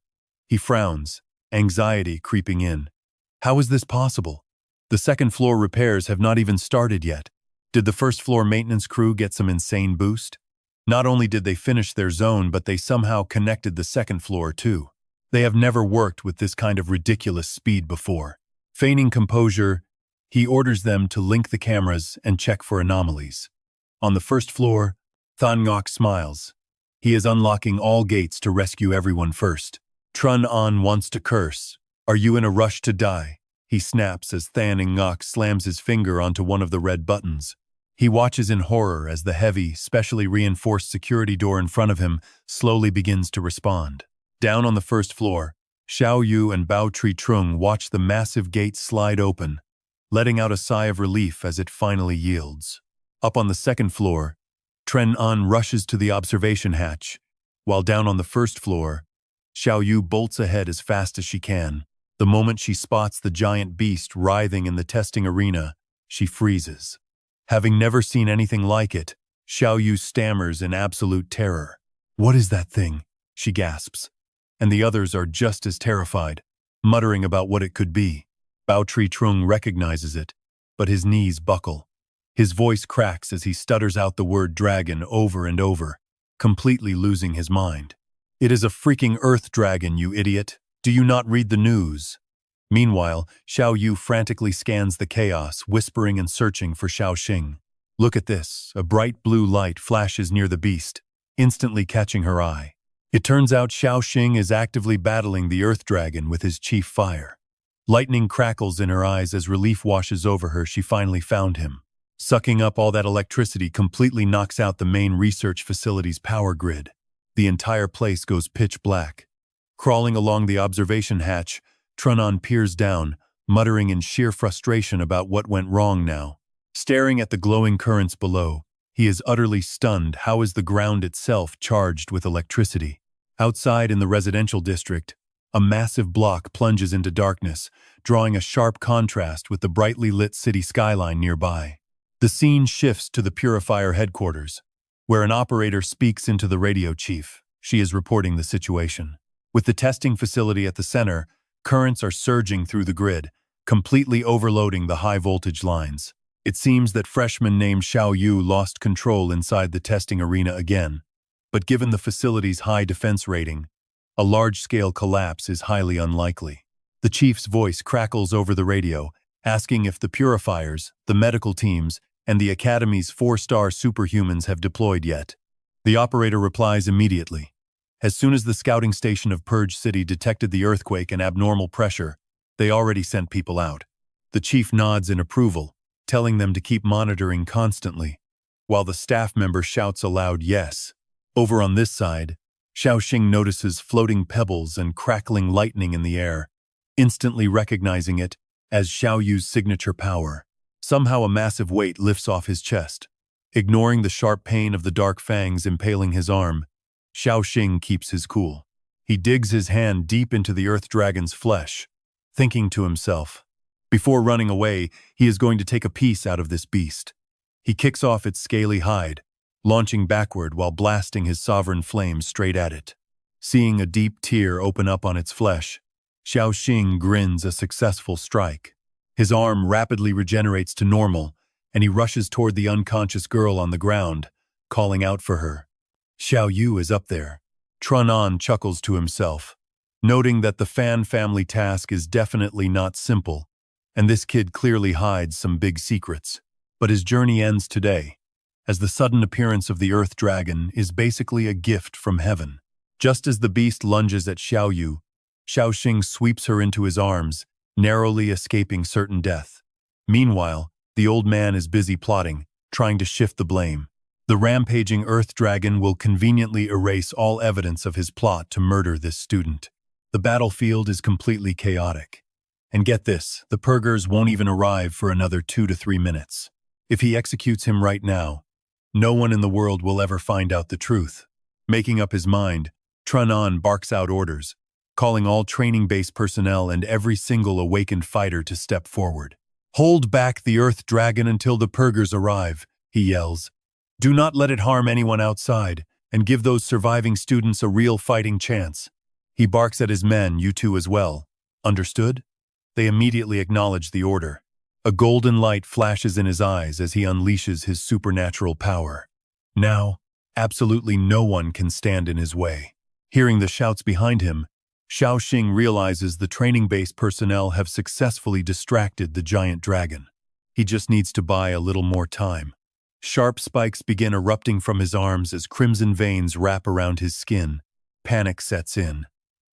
Speaker 1: He frowns, anxiety creeping in. How is this possible? The second floor repairs have not even started yet. Did the first floor maintenance crew get some insane boost? Not only did they finish their zone, but they somehow connected the second floor too. They have never worked with this kind of ridiculous speed before. Feigning composure, He orders them to link the cameras and check for anomalies. On the first floor, Than Ngok smiles. He is unlocking all gates to rescue everyone first. Trun An wants to curse. "Are you in a rush to die?" he snaps as Than Ngok slams his finger onto one of the red buttons. He watches in horror as the heavy, specially reinforced security door in front of him slowly begins to respond. Down on the first floor, Xiao Yu and Bao Tri Trung watch the massive gate slide open, letting out a sigh of relief as it finally yields. Up on the second floor, Tren An rushes to the observation hatch, while down on the first floor, Xiao Yu bolts ahead as fast as she can. The moment she spots the giant beast writhing in the testing arena, she freezes. Having never seen anything like it, Xiao Yu stammers in absolute terror. "What is that thing?" she gasps. And the others are just as terrified, muttering about what it could be. Bao Tri Trung recognizes it, but his knees buckle. His voice cracks as he stutters out the word dragon over and over, completely losing his mind. "It is a freaking earth dragon, you idiot. Do you not read the news?" Meanwhile, Xiao Yu frantically scans the chaos, whispering and searching for Xiao Xing. "Look at this." A bright blue light flashes near the beast, instantly catching her eye. It turns out Xiao Xing is actively battling the earth dragon with his chief fire. Lightning crackles in her eyes as relief washes over her. She finally found him. Sucking up all that electricity completely knocks out the main research facility's power grid. The entire place goes pitch black. Crawling along the observation hatch, Trun An peers down, muttering in sheer frustration about what went wrong now. Staring at the glowing currents below, he is utterly stunned. How is the ground itself charged with electricity? Outside in the residential district, a massive block plunges into darkness, drawing a sharp contrast with the brightly lit city skyline nearby. The scene shifts to the purifier headquarters, where an operator speaks into the radio chief. She is reporting the situation. With the testing facility at the center, currents are surging through the grid, completely overloading the high-voltage lines. It seems that freshman named Xiao Yu lost control inside the testing arena again, but given the facility's high defense rating, a large-scale collapse is highly unlikely. The chief's voice crackles over the radio, asking if the purifiers, the medical teams, and the Academy's 4-star superhumans have deployed yet. The operator replies immediately. As soon as the scouting station of Purge City detected the earthquake and abnormal pressure, they already sent people out. The chief nods in approval, telling them to keep monitoring constantly, while the staff member shouts aloud yes. Over on this side, Xiao Xing notices floating pebbles and crackling lightning in the air, instantly recognizing it as Xiao Yu's signature power. Somehow a massive weight lifts off his chest. Ignoring the sharp pain of the dark fangs impaling his arm, Xiao Xing keeps his cool. He digs his hand deep into the earth dragon's flesh, thinking to himself, before running away, he is going to take a piece out of this beast. He kicks off its scaly hide, launching backward while blasting his sovereign flame straight at it. Seeing a deep tear open up on its flesh, Xiao Xing grins a successful strike. His arm rapidly regenerates to normal, and he rushes toward the unconscious girl on the ground, calling out for her. Xiao Yu is up there. Trun An chuckles to himself, noting that the Fan family task is definitely not simple, and this kid clearly hides some big secrets. But his journey ends today, as the sudden appearance of the Earth Dragon is basically a gift from heaven. Just as the beast lunges at Xiao Yu, Xiao Xing sweeps her into his arms, narrowly escaping certain death. Meanwhile, the old man is busy plotting, trying to shift the blame. The rampaging Earth Dragon will conveniently erase all evidence of his plot to murder this student. The battlefield is completely chaotic. And get this, the Purgers won't even arrive for another 2 to 3 minutes. If he executes him right now, no one in the world will ever find out the truth. Making up his mind, Trun An barks out orders, calling all training-based personnel and every single awakened fighter to step forward. "Hold back the Earth Dragon until the Purgers arrive," he yells. "Do not let it harm anyone outside, and give those surviving students a real fighting chance." He barks at his men, "You two as well. Understood?" They immediately acknowledge the order. A golden light flashes in his eyes as he unleashes his supernatural power. Now, absolutely no one can stand in his way. Hearing the shouts behind him, Xiao Xing realizes the training-based personnel have successfully distracted the giant dragon. He just needs to buy a little more time. Sharp spikes begin erupting from his arms as crimson veins wrap around his skin. Panic sets in.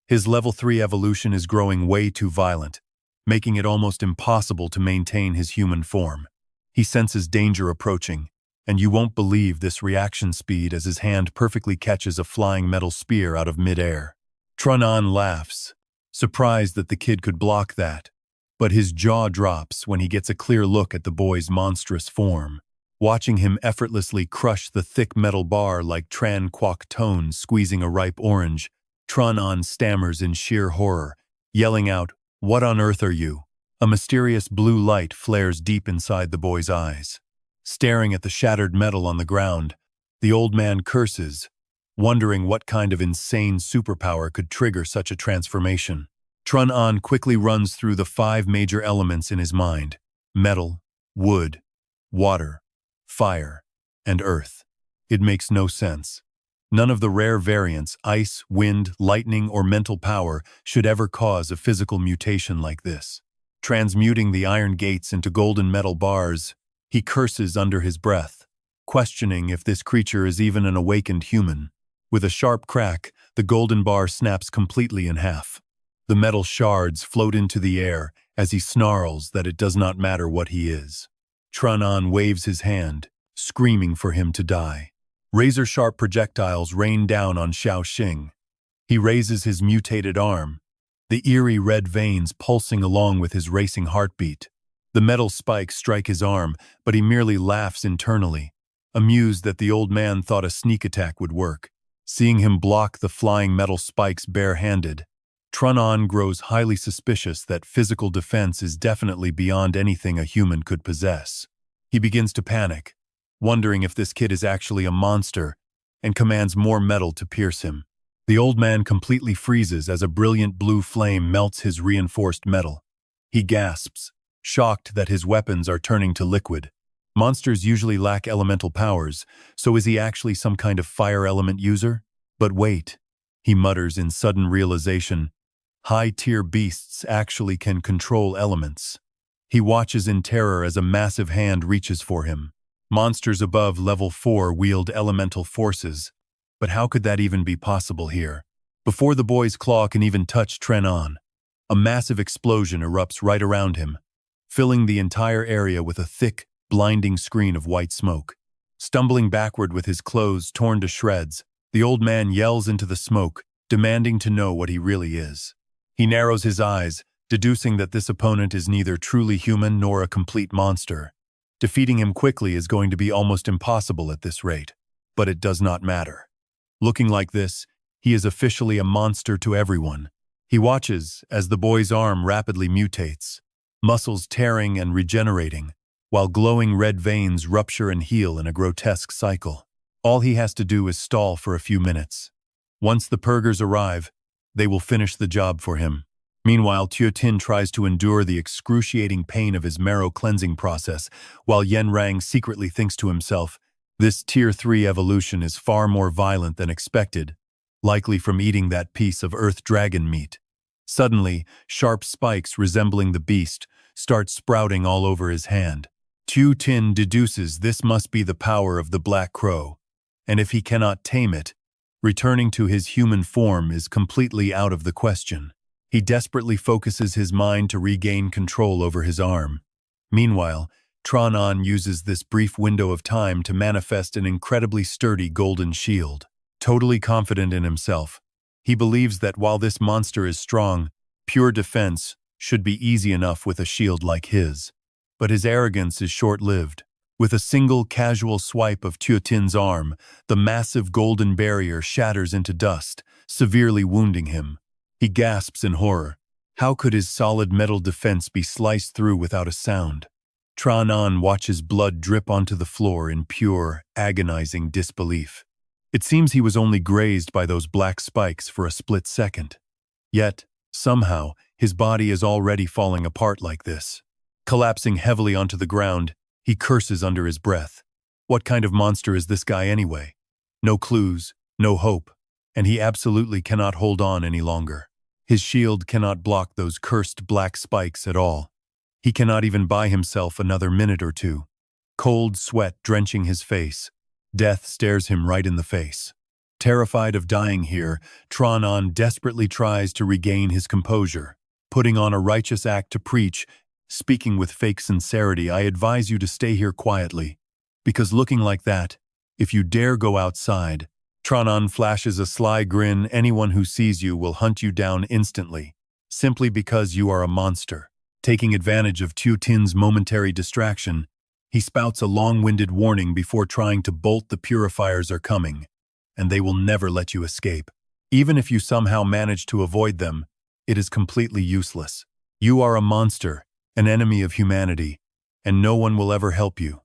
Speaker 1: His level 3 evolution is growing way too violent, making it almost impossible to maintain his human form. He senses danger approaching, and you won't believe this reaction speed as his hand perfectly catches a flying metal spear out of midair. Trunan laughs, surprised that the kid could block that, but his jaw drops when he gets a clear look at the boy's monstrous form. Watching him effortlessly crush the thick metal bar like Tran Kwok Tone squeezing a ripe orange, Trunan stammers in sheer horror, yelling out, "What on earth are you?" A mysterious blue light flares deep inside the boy's eyes. Staring at the shattered metal on the ground, the old man curses, wondering what kind of insane superpower could trigger such a transformation. Trunan quickly runs through the 5 major elements in his mind: metal, wood, water, fire, and earth. It makes no sense. None of the rare variants, ice, wind, lightning, or mental power, should ever cause a physical mutation like this. Transmuting the iron gates into golden metal bars, he curses under his breath, questioning if this creature is even an awakened human. With a sharp crack, the golden bar snaps completely in half. The metal shards float into the air as he snarls that it does not matter what he is. Trunan waves his hand, screaming for him to die. Razor-sharp projectiles rain down on Xiao Xing. He raises his mutated arm, the eerie red veins pulsing along with his racing heartbeat. The metal spikes strike his arm, but he merely laughs internally, amused that the old man thought a sneak attack would work. Seeing him block the flying metal spikes bare-handed, Trunan grows highly suspicious that physical defense is definitely beyond anything a human could possess. He begins to panic, wondering if this kid is actually a monster, and commands more metal to pierce him. The old man completely freezes as a brilliant blue flame melts his reinforced metal. He gasps, shocked that his weapons are turning to liquid. Monsters usually lack elemental powers, so is he actually some kind of fire element user? But wait, he mutters in sudden realization, high-tier beasts actually can control elements. He watches in terror as a massive hand reaches for him. Monsters above level 4 wield elemental forces, but how could that even be possible here? Before the boy's claw can even touch Trunan, a massive explosion erupts right around him, filling the entire area with a thick, blinding screen of white smoke. Stumbling backward with his clothes torn to shreds, the old man yells into the smoke, demanding to know what he really is. He narrows his eyes, deducing that this opponent is neither truly human nor a complete monster. Defeating him quickly is going to be almost impossible at this rate, but it does not matter. Looking like this, he is officially a monster to everyone. He watches as the boy's arm rapidly mutates, muscles tearing and regenerating, while glowing red veins rupture and heal in a grotesque cycle. All he has to do is stall for a few minutes. Once the purgers arrive, they will finish the job for him. Meanwhile, Tin tries to endure the excruciating pain of his marrow cleansing process, while Rang secretly thinks to himself, this Tier 3 evolution is far more violent than expected, likely from eating that piece of earth dragon meat. Suddenly, sharp spikes resembling the beast start sprouting all over his hand. Tin deduces this must be the power of the Black Crow, and if he cannot tame it, returning to his human form is completely out of the question. He desperately focuses his mind to regain control over his arm. Meanwhile, Trunan uses this brief window of time to manifest an incredibly sturdy golden shield. Totally confident in himself, he believes that while this monster is strong, pure defense should be easy enough with a shield like his. But his arrogance is short-lived. With a single casual swipe of Tin's arm, the massive golden barrier shatters into dust, severely wounding him. He gasps in horror. How could his solid metal defense be sliced through without a sound? Trunan watches blood drip onto the floor in pure, agonizing disbelief. It seems he was only grazed by those black spikes for a split second. Yet, somehow, his body is already falling apart like this. Collapsing heavily onto the ground, he curses under his breath. What kind of monster is this guy anyway? No clues, no hope, and he absolutely cannot hold on any longer. His shield cannot block those cursed black spikes at all. He cannot even buy himself another minute or two. Cold sweat drenching his face. Death stares him right in the face. Terrified of dying here, Tran desperately tries to regain his composure. Putting on a righteous act to preach, speaking with fake sincerity, I advise you to stay here quietly. Because looking like that, if you dare go outside, Tran flashes a sly grin. Anyone who sees you will hunt you down instantly, simply because you are a monster. Taking advantage of Tu Tin's momentary distraction, he spouts a long-winded warning before trying to bolt. The purifiers are coming, and they will never let you escape. Even if you somehow manage to avoid them, it is completely useless. You are a monster, an enemy of humanity, and no one will ever help you.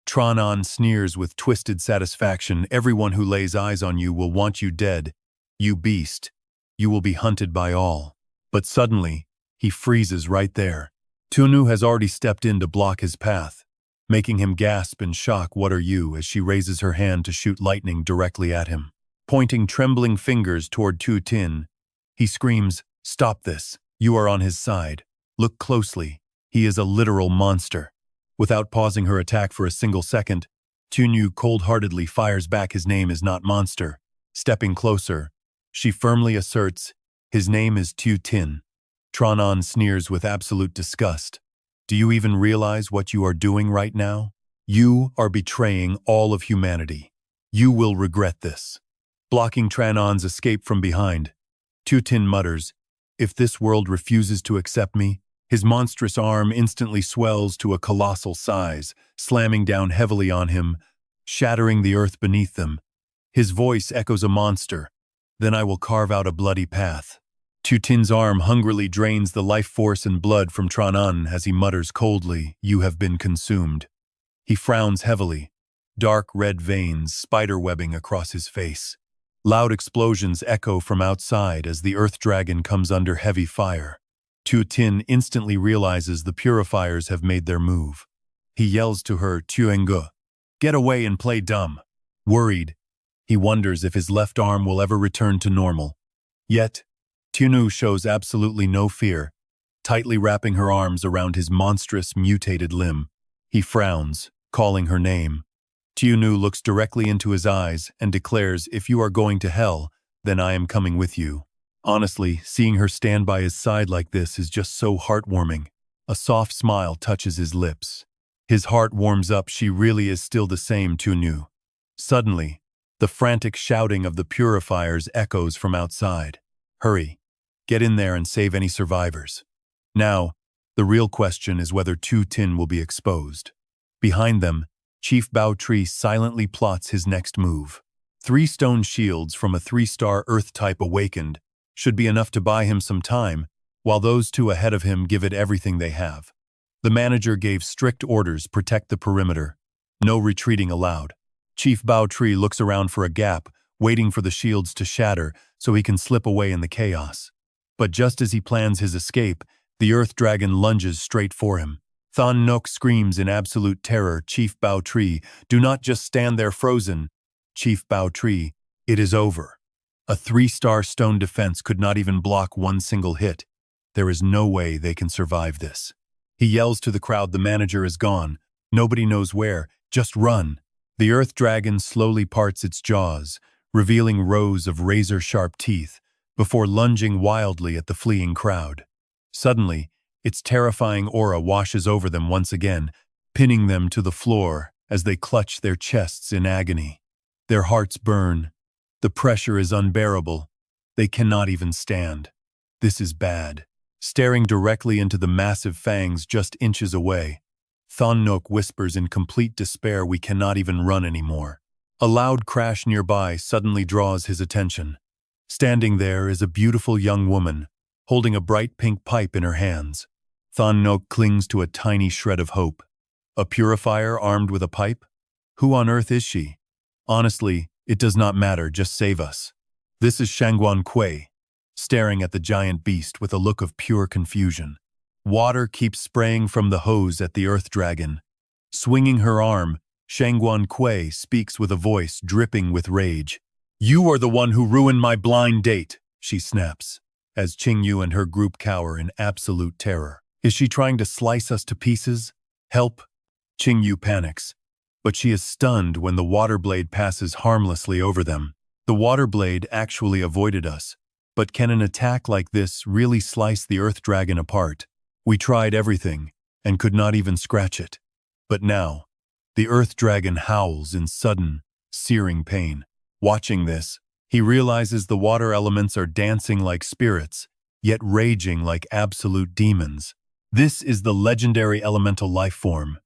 Speaker 1: Tran sneers with twisted satisfaction. Everyone who lays eyes on you will want you dead. You beast. You will be hunted by all. But suddenly, he freezes right there. Tunu has already stepped in to block his path, making him gasp in shock. What are you? As she raises her hand to shoot lightning directly at him. Pointing trembling fingers toward Tu Tin, he screams, "Stop this. You are on his side. Look closely. He is a literal monster." Without pausing her attack for a single second, Tunu cold-heartedly fires back. His name is not monster. Stepping closer, she firmly asserts, his name is Tu Tin. Tran sneers with absolute disgust. Do you even realize what you are doing right now? You are betraying all of humanity. You will regret this. Blocking Tranon's escape from behind, Tu Tin mutters, if this world refuses to accept me, his monstrous arm instantly swells to a colossal size, slamming down heavily on him, shattering the earth beneath them. His voice echoes a monster. Then I will carve out a bloody path. Tu Tin's arm hungrily drains the life force and blood from Tran as he mutters coldly, you have been consumed. He frowns heavily, dark red veins spiderwebbing across his face. Loud explosions echo from outside as the earth dragon comes under heavy fire. Tu Tin instantly realizes the purifiers have made their move. He yells to her, Tuenge, get away and play dumb. Worried, he wonders if his left arm will ever return to normal. Yet, Tunu shows absolutely no fear, tightly wrapping her arms around his monstrous, mutated limb. He frowns, calling her name. Tunu looks directly into his eyes and declares, if you are going to hell, then I am coming with you. Honestly, seeing her stand by his side like this is just so heartwarming. A soft smile touches his lips. His heart warms up. She really is still the same Tunu. Suddenly, the frantic shouting of the purifiers echoes from outside. Hurry, get in there and save any survivors. Now, the real question is whether Tu Tin will be exposed. Behind them, Chief Bao Tree silently plots his next move. 3 stone shields from a 3-star Earth type awakened should be enough to buy him some time, while those 2 ahead of him give it everything they have. The manager gave strict orders, protect the perimeter. No retreating allowed. Chief Bao Tree looks around for a gap, waiting for the shields to shatter so he can slip away in the chaos. But just as he plans his escape, the Earth Dragon lunges straight for him. Thon Nok screams in absolute terror, Chief Bao Tree, do not just stand there frozen. Chief Bao Tree, it is over. A 3-star stone defense could not even block one single hit. There is no way they can survive this. He yells to the crowd, the manager is gone. Nobody knows where, just run. The Earth Dragon slowly parts its jaws, revealing rows of razor-sharp teeth, before lunging wildly at the fleeing crowd. Suddenly, its terrifying aura washes over them once again, pinning them to the floor as they clutch their chests in agony. Their hearts burn. The pressure is unbearable. They cannot even stand. This is bad. Staring directly into the massive fangs just inches away, Thon Nok whispers in complete despair, we cannot even run anymore. A loud crash nearby suddenly draws his attention. Standing there is a beautiful young woman, holding a bright pink pipe in her hands. Thon Nok clings to a tiny shred of hope. A purifier armed with a pipe? Who on earth is she? Honestly, it does not matter, just save us. This is Shangguan Kui, staring at the giant beast with a look of pure confusion. Water keeps spraying from the hose at the Earth Dragon. Swinging her arm, Shangguan Kui speaks with a voice dripping with rage. You are the one who ruined my blind date, she snaps, as Qingyu and her group cower in absolute terror. Is she trying to slice us to pieces? Help! Qingyu panics, but she is stunned when the water blade passes harmlessly over them. The water blade actually avoided us. But can an attack like this really slice the earth dragon apart? We tried everything and could not even scratch it. But now, the earth dragon howls in sudden, searing pain. Watching this, he realizes the water elements are dancing like spirits, yet raging like absolute demons. This is the legendary elemental life form,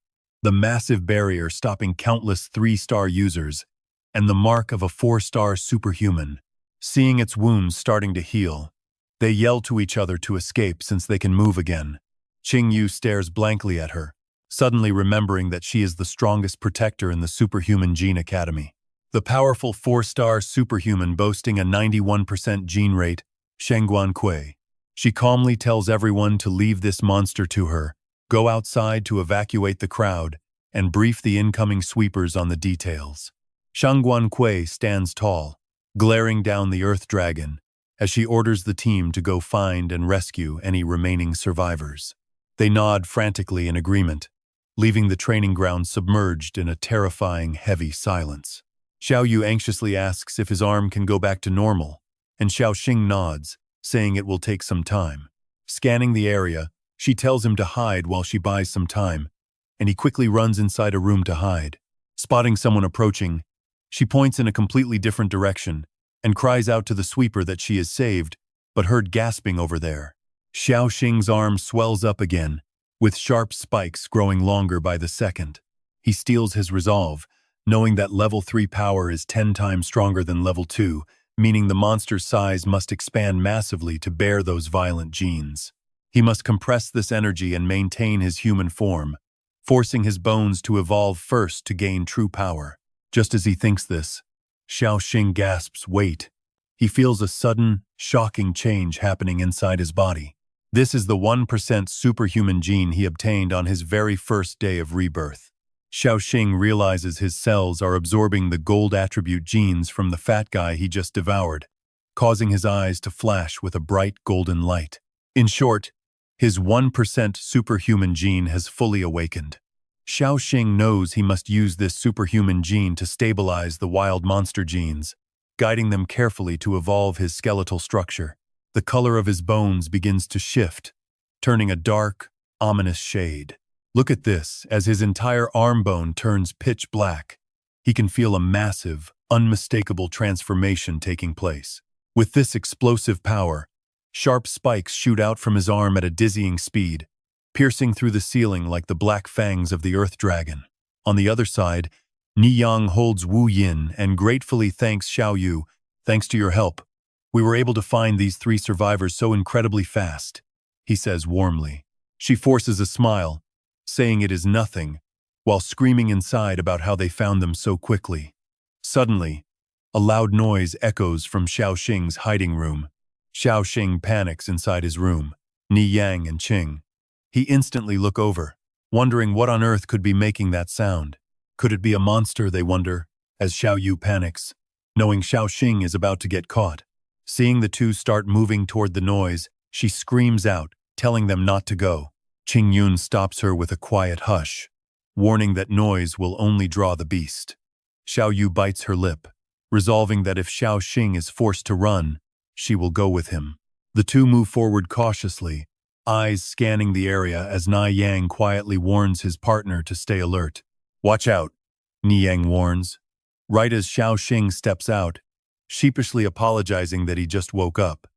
Speaker 1: the massive barrier stopping countless 3-star users, and the mark of a 4-star superhuman. Seeing its wounds starting to heal, they yell to each other to escape since they can move again. Qingyu stares blankly at her, suddenly remembering that she is the strongest protector in the Superhuman Gene Academy. The powerful 4-star superhuman boasting a 91% gene rate, Shengguan Kui. She calmly tells everyone to leave this monster to her, go outside to evacuate the crowd, and brief the incoming sweepers on the details. Shengguan Kui stands tall, glaring down the earth dragon, as she orders the team to go find and rescue any remaining survivors. They nod frantically in agreement, leaving the training ground submerged in a terrifying, heavy silence. Xiao Yu anxiously asks if his arm can go back to normal, and Xiao Xing nods, saying it will take some time. Scanning the area, she tells him to hide while she buys some time, and he quickly runs inside a room to hide. Spotting someone approaching, she points in a completely different direction and cries out to the sweeper that she is saved, but heard gasping over there. Xiao Xing's arm swells up again, with sharp spikes growing longer by the second. He steals his resolve, knowing that level 3 power is 10 times stronger than level 2, meaning the monster's size must expand massively to bear those violent genes. He must compress this energy and maintain his human form, forcing his bones to evolve first to gain true power. Just as he thinks this, Xiao Xing gasps, "Wait." He feels a sudden, shocking change happening inside his body. This is the 1% superhuman gene he obtained on his very first day of rebirth. Xiao Xing realizes his cells are absorbing the gold attribute genes from the fat guy he just devoured, causing his eyes to flash with a bright golden light. In short, his 1% superhuman gene has fully awakened. Xiao Xing knows he must use this superhuman gene to stabilize the wild monster genes, guiding them carefully to evolve his skeletal structure. The color of his bones begins to shift, turning a dark, ominous shade. Look at this, as his entire arm bone turns pitch black. He can feel a massive, unmistakable transformation taking place. With this explosive power, sharp spikes shoot out from his arm at a dizzying speed, piercing through the ceiling like the black fangs of the earth dragon. On the other side, Ni Yang holds Wu Yin and gratefully thanks Xiao Yu. "Thanks to your help, we were able to find these 3 survivors so incredibly fast," he says warmly. She forces a smile, saying it is nothing, while screaming inside about how they found them so quickly. Suddenly, a loud noise echoes from Xiao Xing's hiding room. Xiao Xing panics inside his room, Ni Yang and Qing. He instantly look over, wondering what on earth could be making that sound. Could it be a monster, they wonder, as Xiao Yu panics, knowing Xiao Xing is about to get caught. Seeing the two start moving toward the noise, she screams out, telling them not to go. Qing Yun stops her with a quiet hush, warning that noise will only draw the beast. Xiao Yu bites her lip, resolving that if Xiao Xing is forced to run, she will go with him. The two move forward cautiously, eyes scanning the area as Ni Yang quietly warns his partner to stay alert. "Watch out," Ni Yang warns. Right as Xiao Xing steps out, sheepishly apologizing that he just woke up,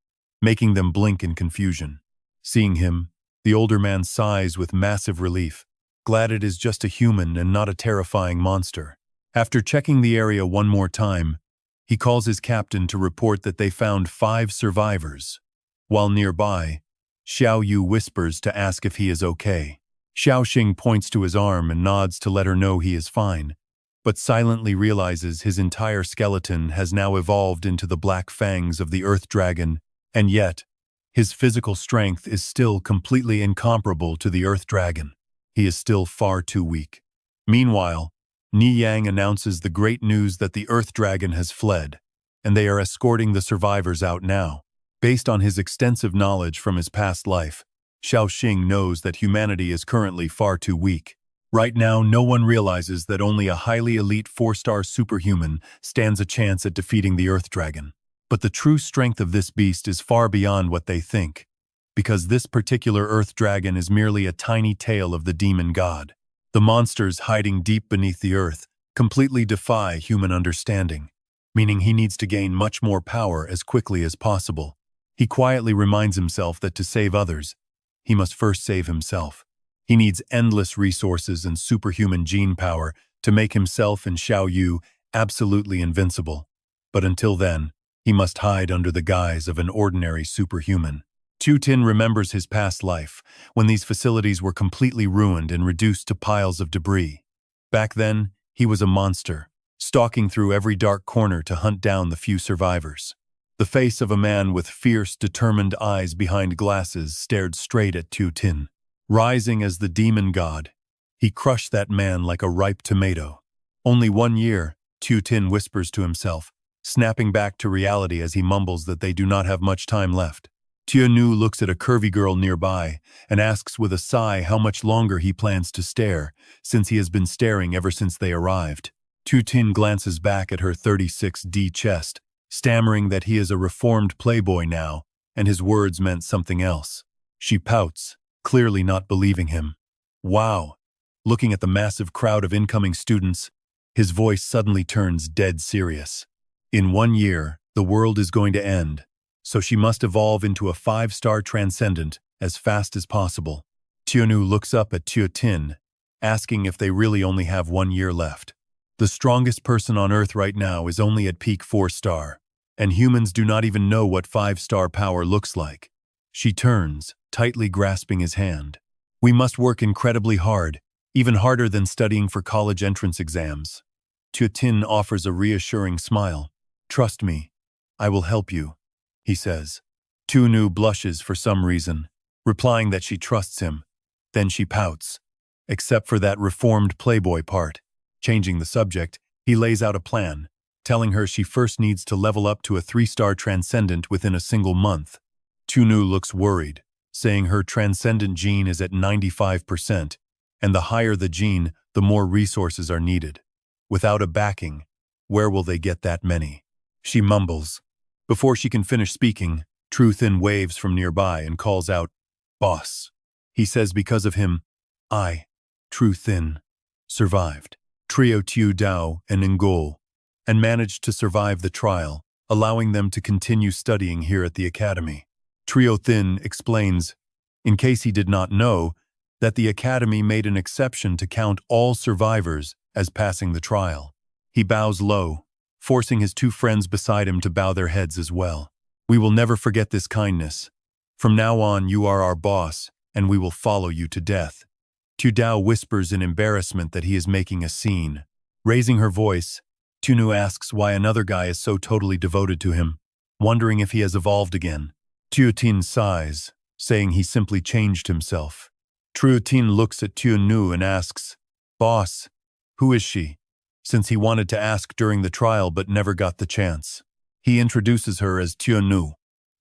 Speaker 1: making them blink in confusion. Seeing him, the older man sighs with massive relief, glad it is just a human and not a terrifying monster. After checking the area one more time, he calls his captain to report that they found 5 survivors. While nearby, Xiao Yu whispers to ask if he is okay. Xiao Xing points to his arm and nods to let her know he is fine, but silently realizes his entire skeleton has now evolved into the black fangs of the earth dragon, and yet, his physical strength is still completely incomparable to the earth dragon. He is still far too weak. Meanwhile, Ni Yang announces the great news that the earth dragon has fled, and they are escorting the survivors out now. Based on his extensive knowledge from his past life, Xiao Xing knows that humanity is currently far too weak. Right now, no one realizes that only a highly elite 4-star superhuman stands a chance at defeating the Earth Dragon. But the true strength of this beast is far beyond what they think, because this particular Earth Dragon is merely a tiny tail of the demon god. The monsters hiding deep beneath the earth completely defy human understanding, meaning he needs to gain much more power as quickly as possible. He quietly reminds himself that to save others, he must first save himself. He needs endless resources and superhuman gene power to make himself and Xiao Yu absolutely invincible. But until then, he must hide under the guise of an ordinary superhuman. Tu Tin remembers his past life, when these facilities were completely ruined and reduced to piles of debris. Back then, he was a monster, stalking through every dark corner to hunt down the few survivors. The face of a man with fierce, determined eyes behind glasses stared straight at Tu Tin. Rising as the demon god, he crushed that man like a ripe tomato. Only 1 year, Tu Tin whispers to himself, snapping back to reality as he mumbles that they do not have much time left. Tianu looks at a curvy girl nearby and asks with a sigh how much longer he plans to stare, since he has been staring ever since they arrived. Tu Tin glances back at her 36D chest, stammering that he is a reformed playboy now, and his words meant something else. She pouts, clearly not believing him. Wow! Looking at the massive crowd of incoming students, his voice suddenly turns dead serious. In 1 year, the world is going to end, so she must evolve into a 5-star transcendent as fast as possible. Tianu looks up at Tu Tin, asking if they really only have 1 year left. The strongest person on Earth right now is only at peak 4-star, and humans do not even know what 5-star power looks like. She turns, tightly grasping his hand. We must work incredibly hard, even harder than studying for college entrance exams. Tu Tin offers a reassuring smile. Trust me, I will help you, he says. Tu blushes for some reason, replying that she trusts him. Then she pouts, except for that reformed playboy part. Changing the subject, he lays out a plan, telling her she first needs to level up to a 3-star transcendent within a single month. Tu looks worried, saying her transcendent gene is at 95%, and the higher the gene, the more resources are needed. Without a backing, where will they get that many? She mumbles. Before she can finish speaking, Tu Tin waves from nearby and calls out, "Boss." He says because of him, I, Tu Tin, survived. Trio Tu Dao and Ngol, and managed to survive the trial, allowing them to continue studying here at the academy. Trio Thin explains, in case he did not know, that the academy made an exception to count all survivors as passing the trial. He bows low, forcing his 2 friends beside him to bow their heads as well. We will never forget this kindness. From now on, you are our boss, and we will follow you to death. Tu Dao whispers in embarrassment that he is making a scene. Raising her voice, Tu asks why another guy is so totally devoted to him, wondering if he has evolved again. Tu Tin sighs, saying he simply changed himself. Tu Tin looks at Tu and asks, Boss, who is she? Since he wanted to ask during the trial but never got the chance. He introduces her as Tu,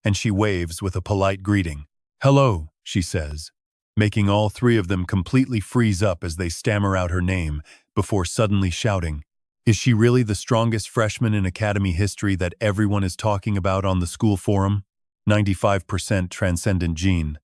Speaker 1: and she waves with a polite greeting. Hello, she says, making all 3 of them completely freeze up as they stammer out her name before suddenly shouting, is she really the strongest freshman in academy history that everyone is talking about on the school forum? 95% transcendent gene,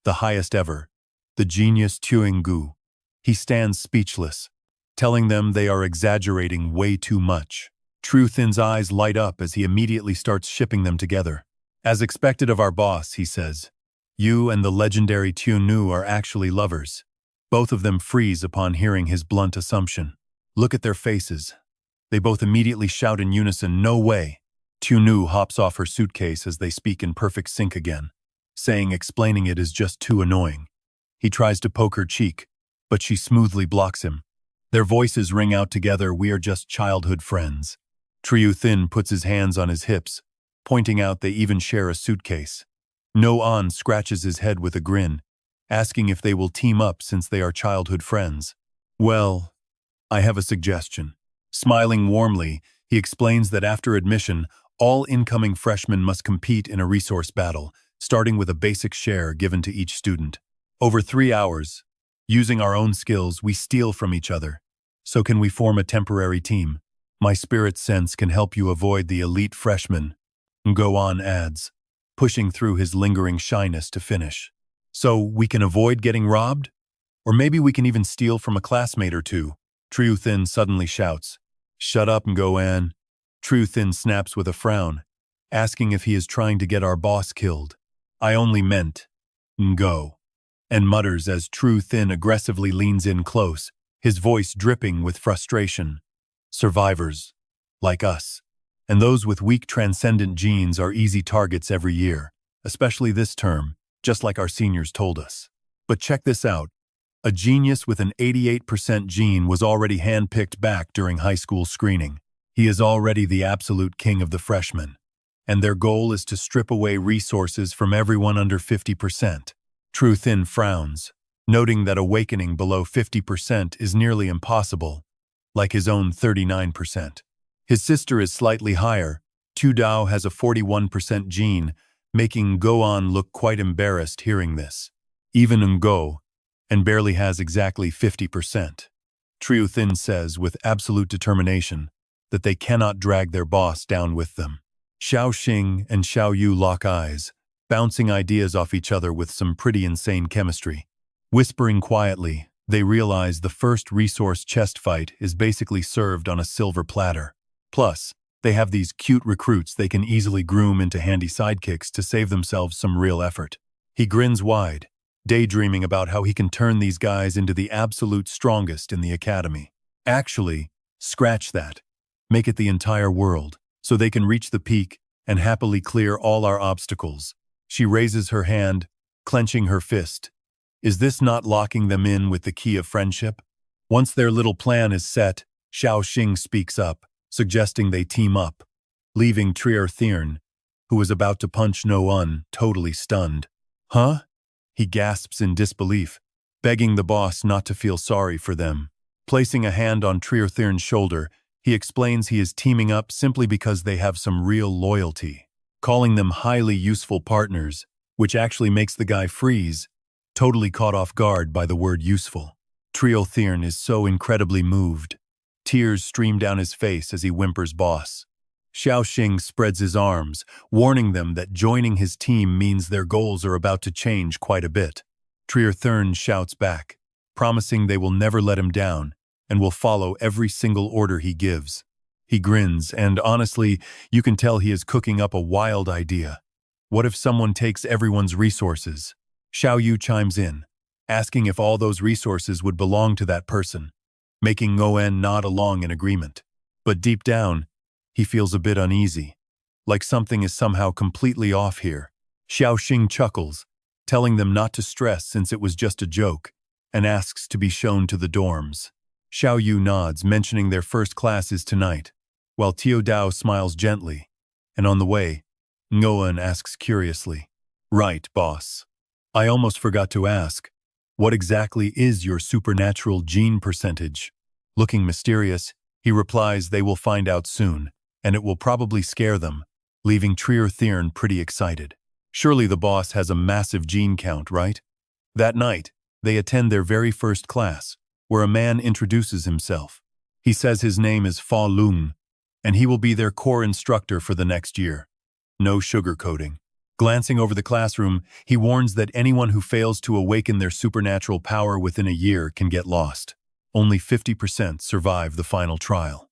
Speaker 1: the highest ever, the genius Tuingu. He stands speechless, telling them they are exaggerating way too much. Tu Tin's eyes light up as he immediately starts shipping them together. As expected of our boss, he says, you and the legendary Tu are actually lovers. Both of them freeze upon hearing his blunt assumption. Look at their faces. They both immediately shout in unison, no way. Tu hops off her suitcase as they speak in perfect sync again, saying explaining it is just too annoying. He tries to poke her cheek, but she smoothly blocks him. Their voices ring out together, we are just childhood friends. Tu Tin puts his hands on his hips, pointing out they even share a suitcase. No An scratches his head with a grin, asking if they will team up since they are childhood friends. Well, I have a suggestion. Smiling warmly, he explains that after admission, all incoming freshmen must compete in a resource battle, starting with a basic share given to each student. Over 3 hours, using our own skills, we steal from each other. So can we form a temporary team? My spirit sense can help you avoid the elite freshman. Go on adds, pushing through his lingering shyness to finish. So we can avoid getting robbed? Or maybe we can even steal from a classmate or two. Triu Thin suddenly shouts. Shut up and go An. Triu Thin snaps with a frown, asking if he is trying to get our boss killed. I only meant, go. And mutters as Triu Thin aggressively leans in close, his voice dripping with frustration. Survivors, like us, and those with weak transcendent genes are easy targets every year, especially this term, just like our seniors told us. But check this out. A genius with an 88% gene was already handpicked back during high school screening. He is already the absolute king of the freshmen. And their goal is to strip away resources from everyone under 50%. Triu Thin frowns, noting that awakening below 50% is nearly impossible, like his own 39%. His sister is slightly higher. Tu Dao has a 41% gene, making Goan look quite embarrassed hearing this. Even Ngo, and barely has exactly 50%. Triu Thin says with absolute determination that they cannot drag their boss down with them. Xiao Xing and Xiao Yu lock eyes, bouncing ideas off each other with some pretty insane chemistry. Whispering quietly, they realize the first resource chest fight is basically served on a silver platter. Plus, they have these cute recruits they can easily groom into handy sidekicks to save themselves some real effort. He grins wide, daydreaming about how he can turn these guys into the absolute strongest in the academy. Actually, scratch that. Make it the entire world, so they can reach the peak and happily clear all our obstacles. She raises her hand, clenching her fist. Is this not locking them in with the key of friendship? Once their little plan is set, Xiao Xing speaks up, suggesting they team up, leaving Trier Thirn, who is about to punch No Un, totally stunned. Huh? He gasps in disbelief, begging the boss not to feel sorry for them. Placing a hand on Trier Thirn's shoulder, he explains he is teaming up simply because they have some real loyalty, calling them highly useful partners, which actually makes the guy freeze, totally caught off guard by the word useful. Trier Thirn is so incredibly moved. Tears stream down his face as he whimpers boss. Xiao Xing spreads his arms, warning them that joining his team means their goals are about to change quite a bit. Trier Thirn shouts back, promising they will never let him down and will follow every single order he gives. He grins, and honestly, you can tell he is cooking up a wild idea. What if someone takes everyone's resources? Xiao Yu chimes in, asking if all those resources would belong to that person, making Ngoen nod along in agreement. But deep down, he feels a bit uneasy, like something is somehow completely off here. Xiao Xing chuckles, telling them not to stress since it was just a joke, and asks to be shown to the dorms. Xiao Yu nods, mentioning their first class is tonight, while Tio Dao smiles gently, and on the way, Ngoen asks curiously, Right, boss. I almost forgot to ask, what exactly is your supernatural gene percentage? Looking mysterious, he replies they will find out soon, and it will probably scare them, leaving Trier Thirn pretty excited. Surely the boss has a massive gene count, right? That night, they attend their very first class, where a man introduces himself. He says his name is Fa Lung, and he will be their core instructor for the next year. No sugarcoating. Glancing over the classroom, he warns that anyone who fails to awaken their supernatural power within a year can get lost. Only 50% survive the final trial.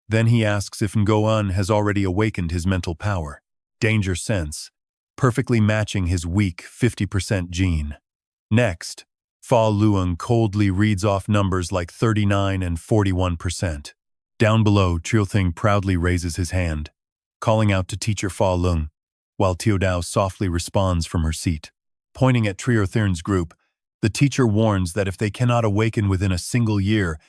Speaker 1: Then he asks if Ngoan has already awakened his mental power. Danger sense, perfectly matching his weak 50% gene. Next, Fa Luang coldly reads off numbers like 39 and 41%. Down below, Trilthing proudly raises his hand, calling out to teacher Fa Lung, while Tio Dao softly responds from her seat. Pointing at Trier Thirn's group, the teacher warns that if they cannot awaken within a single year,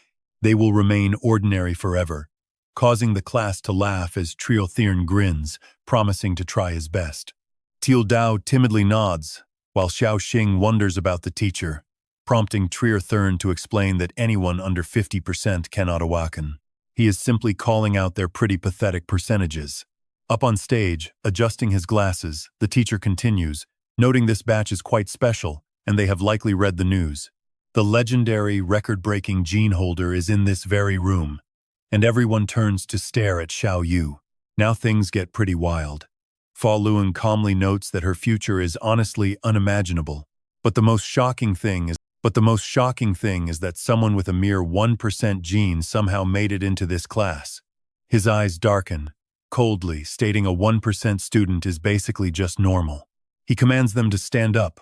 Speaker 1: they will remain ordinary forever, causing the class to laugh as Trier Thirn grins, promising to try his best. Tio Dao timidly nods, while Xiao Xing wonders about the teacher, prompting Trier Thirn to explain that anyone under 50% cannot awaken. He is simply calling out their pretty pathetic percentages. Up on stage, adjusting his glasses, the teacher continues, noting this batch is quite special, and they have likely read the news. The legendary, record-breaking gene holder is in this very room, and everyone turns to stare at Xiao Yu. Now things get pretty wild. Fa Luang calmly notes that her future is honestly unimaginable. But the most shocking thing is that someone with a mere 1% gene somehow made it into this class. His eyes darken, coldly, stating a 1% student is basically just normal. He commands them to stand up,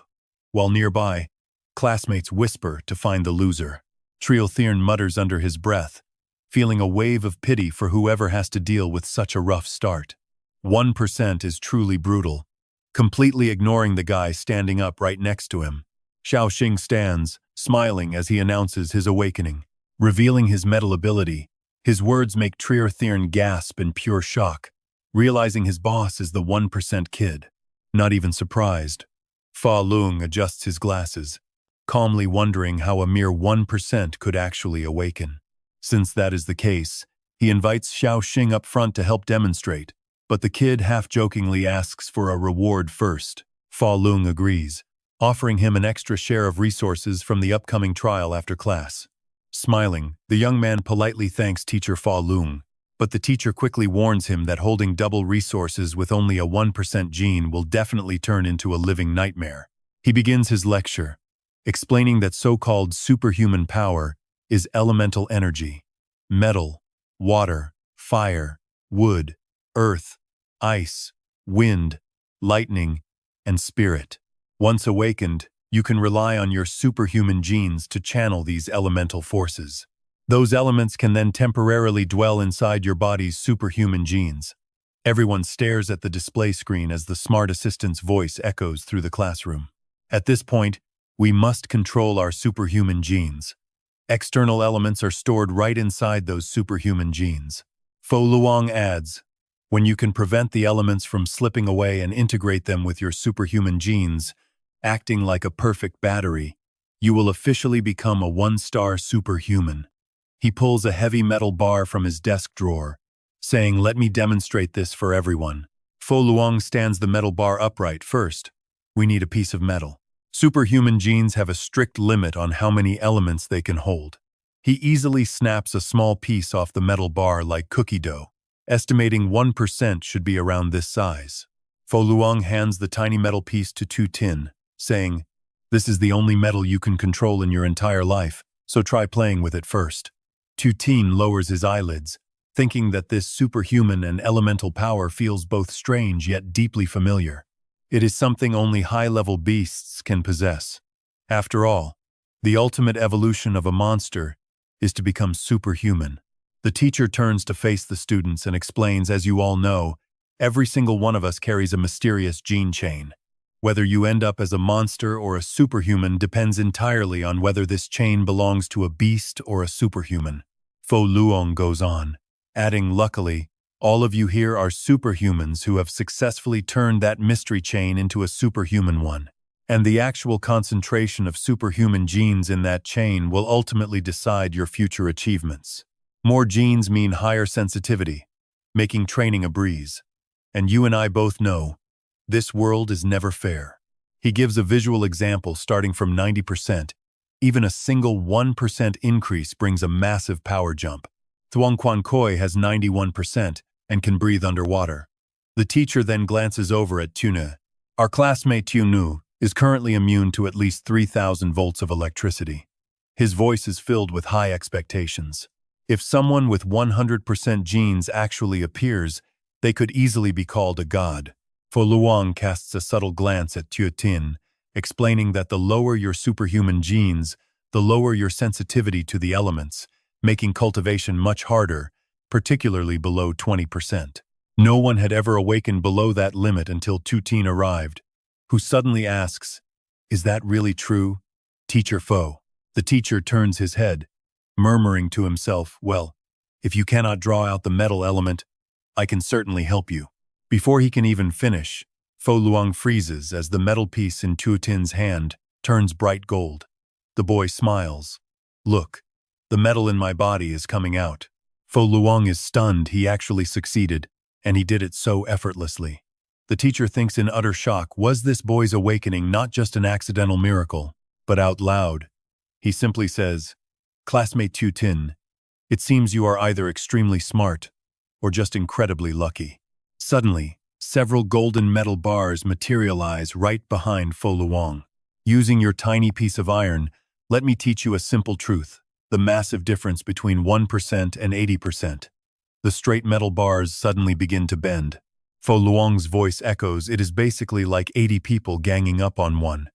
Speaker 1: while nearby, classmates whisper to find the loser. Triothiern mutters under his breath, feeling a wave of pity for whoever has to deal with such a rough start. 1% is truly brutal, completely ignoring the guy standing up right next to him. Xiao Xing stands, smiling as he announces his awakening. Revealing his metal ability, his words make Triothiern gasp in pure shock, realizing his boss is the 1% kid. Not even surprised, Fa Luang adjusts his glasses, calmly wondering how a mere 1% could actually awaken. Since that is the case, he invites Xiao Xing up front to help demonstrate, but the kid half-jokingly asks for a reward first. Fa Luang agrees, offering him an extra share of resources from the upcoming trial after class. Smiling, the young man politely thanks teacher Fa Luang, but the teacher quickly warns him that holding double resources with only a 1% gene will definitely turn into a living nightmare. He begins his lecture, explaining that so-called superhuman power is elemental energy: metal, water, fire, wood, earth, ice, wind, lightning, and spirit. Once awakened, you can rely on your superhuman genes to channel these elemental forces. Those elements can then temporarily dwell inside your body's superhuman genes. Everyone stares at the display screen as the smart assistant's voice echoes through the classroom. At this point, we must control our superhuman genes. External elements are stored right inside those superhuman genes. Fa Luang adds, when you can prevent the elements from slipping away and integrate them with your superhuman genes, acting like a perfect battery, you will officially become a 1-star superhuman. He pulls a heavy metal bar from his desk drawer, saying, "Let me demonstrate this for everyone." Fa Luang stands the metal bar upright first. We need a piece of metal. Superhuman genes have a strict limit on how many elements they can hold. He easily snaps a small piece off the metal bar like cookie dough, estimating 1% should be around this size. Fa Luang hands the tiny metal piece to Tu Tin, saying, "This is the only metal you can control in your entire life, so try playing with it first." Tu Tin lowers his eyelids, thinking that this superhuman and elemental power feels both strange yet deeply familiar. It is something only high-level beasts can possess. After all, the ultimate evolution of a monster is to become superhuman. The teacher turns to face the students and explains, as you all know, every single one of us carries a mysterious gene chain. Whether you end up as a monster or a superhuman depends entirely on whether this chain belongs to a beast or a superhuman. Fa Luang goes on, adding, luckily, all of you here are superhumans who have successfully turned that mystery chain into a superhuman one. And the actual concentration of superhuman genes in that chain will ultimately decide your future achievements. More genes mean higher sensitivity, making training a breeze. And you and I both know, this world is never fair. He gives a visual example starting from 90%. Even a single 1% increase brings a massive power jump. Thuong Quan Khoi has 91% and can breathe underwater. The teacher then glances over at Tuna. Our classmate Tunu is currently immune to at least 3,000 volts of electricity. His voice is filled with high expectations. If someone with 100% genes actually appears, they could easily be called a god. Fa Luang casts a subtle glance at Tu Tin, explaining that the lower your superhuman genes, the lower your sensitivity to the elements, making cultivation much harder, particularly below 20%. No one had ever awakened below that limit until Tu Tin arrived, who suddenly asks, "Is that really true, Teacher Fo?" The teacher turns his head, murmuring to himself, "Well, if you cannot draw out the metal element, I can certainly help you." Before he can even finish, Fa Luang freezes as the metal piece in Tu Tin's hand turns bright gold. The boy smiles. "Look, the metal in my body is coming out." Fa Luang is stunned. He actually succeeded, and he did it so effortlessly. The teacher thinks in utter shock, was this boy's awakening not just an accidental miracle? But out loud, he simply says, "Classmate Tu Tin, it seems you are either extremely smart or just incredibly lucky." Suddenly, several golden metal bars materialize right behind Fo Luong. Using your tiny piece of iron, let me teach you a simple truth, the massive difference between 1% and 80%. The straight metal bars suddenly begin to bend. Fo Luong's voice echoes, it is basically like 80 people ganging up on one.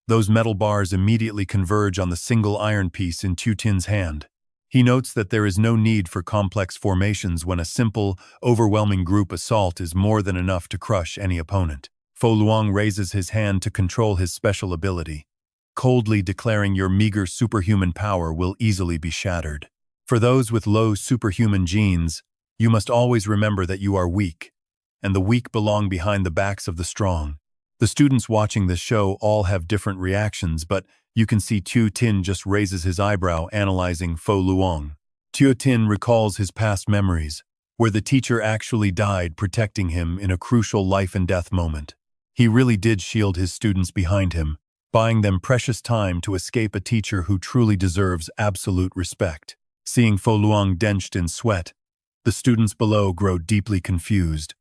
Speaker 1: Those metal bars immediately converge on the single iron piece in Tu Tin's hand. He notes that there is no need for complex formations when a simple, overwhelming group assault is more than enough to crush any opponent. Fo Luong raises his hand to control his special ability, coldly declaring your meager superhuman power will easily be shattered. For those with low superhuman genes, you must always remember that you are weak, and the weak belong behind the backs of the strong. The students watching this show all have different reactions, but you can see Tu Tin just raises his eyebrow analyzing Fo Luong. Tu Tin recalls his past memories, where the teacher actually died protecting him in a crucial life and death moment. He really did shield his students behind him, buying them precious time to escape a teacher who truly deserves absolute respect. Seeing Fo Luong drenched in sweat, the students below grow deeply confused.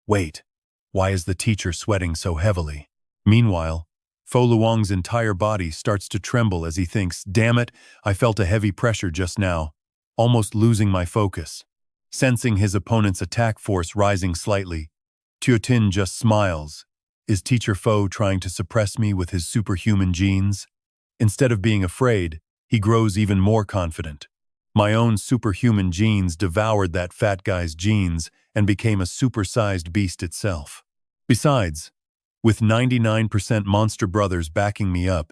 Speaker 1: Wait, why is the teacher sweating so heavily? Meanwhile, Fo Luong's entire body starts to tremble as he thinks, damn it, I felt a heavy pressure just now, almost losing my focus. Sensing his opponent's attack force rising slightly, Tu Tin just smiles. Is Teacher Fo trying to suppress me with his superhuman genes? Instead of being afraid, he grows even more confident. My own superhuman genes devoured that fat guy's genes and became a supersized beast itself. Besides, with 99% monster brothers backing me up,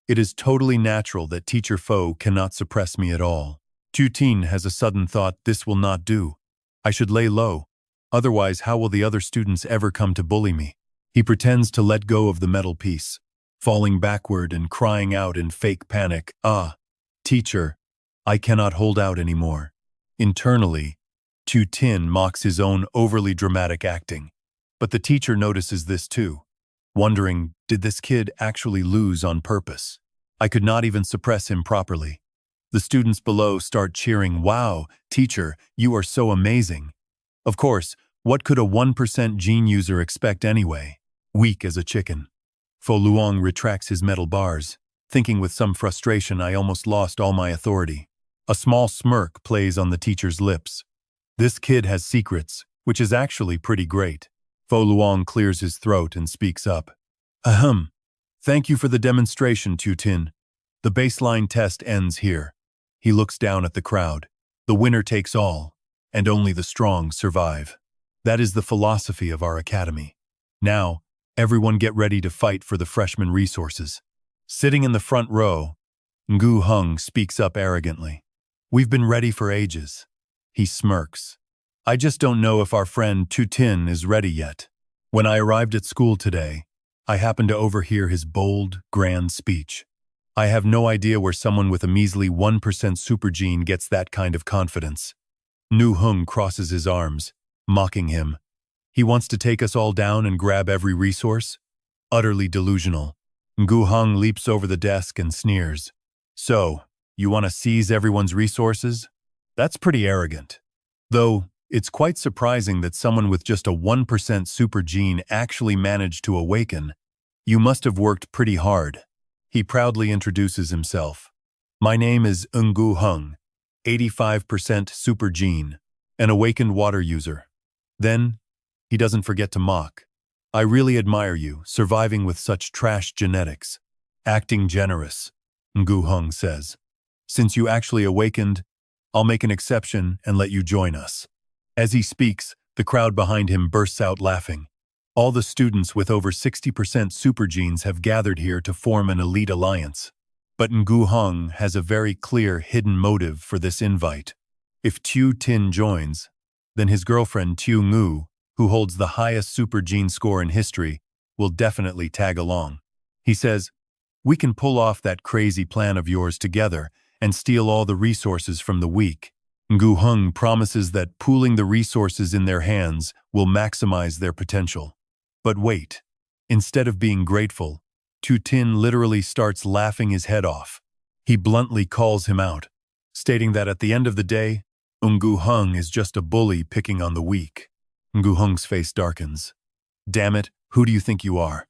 Speaker 1: it is totally natural that Teacher Fo cannot suppress me at all. Tu Tin has a sudden thought, this will not do. I should lay low, otherwise how will the other students ever come to bully me? He pretends to let go of the metal piece, falling backward and crying out in fake panic, "Ah, teacher, I cannot hold out anymore." Internally, Tu Tin mocks his own overly dramatic acting, but the teacher notices this too, wondering, did this kid actually lose on purpose? I could not even suppress him properly. The students below start cheering, "Wow, teacher, you are so amazing." Of course, what could a 1% gene user expect anyway? Weak as a chicken. Fo Luong retracts his metal bars, thinking with some frustration, I almost lost all my authority. A small smirk plays on the teacher's lips. This kid has secrets, which is actually pretty great. Fo Luong clears his throat and speaks up. Ahem. Thank you for the demonstration, Tu Tin. The baseline test ends here. He looks down at the crowd. The winner takes all, and only the strong survive. That is the philosophy of our academy. Now, everyone get ready to fight for the freshman resources. Sitting in the front row, Ngu Hung speaks up arrogantly. We've been ready for ages. He smirks. I just don't know if our friend Tu Tin is ready yet. When I arrived at school today, I happened to overhear his bold, grand speech. I have no idea where someone with a measly 1% supergene gets that kind of confidence. Nu Hung crosses his arms, mocking him. He wants to take us all down and grab every resource? Utterly delusional. Ngu Hung leaps over the desk and sneers. So, you want to seize everyone's resources? That's pretty arrogant. Though, it's quite surprising that someone with just a 1% supergene actually managed to awaken. You must have worked pretty hard. He proudly introduces himself. My name is Ngu Hung, 85% supergene, an awakened water user. Then, he doesn't forget to mock. I really admire you, surviving with such trash genetics. Acting generous, Ngu Hung says. Since you actually awakened, I'll make an exception and let you join us. As he speaks, the crowd behind him bursts out laughing. All the students with over 60% supergenes have gathered here to form an elite alliance. But Ngu Hung has a very clear hidden motive for this invite. If Tu Tin joins, then his girlfriend Tu Ngu, who holds the highest supergene score in history, will definitely tag along. He says, we can pull off that crazy plan of yours together and steal all the resources from the weak. Ngu Hung promises that pooling the resources in their hands will maximize their potential. But wait. Instead of being grateful, Tu Tin literally starts laughing his head off. He bluntly calls him out, stating that at the end of the day, Ngu Hung is just a bully picking on the weak. Ngu Hung's face darkens. Damn it, who do you think you are?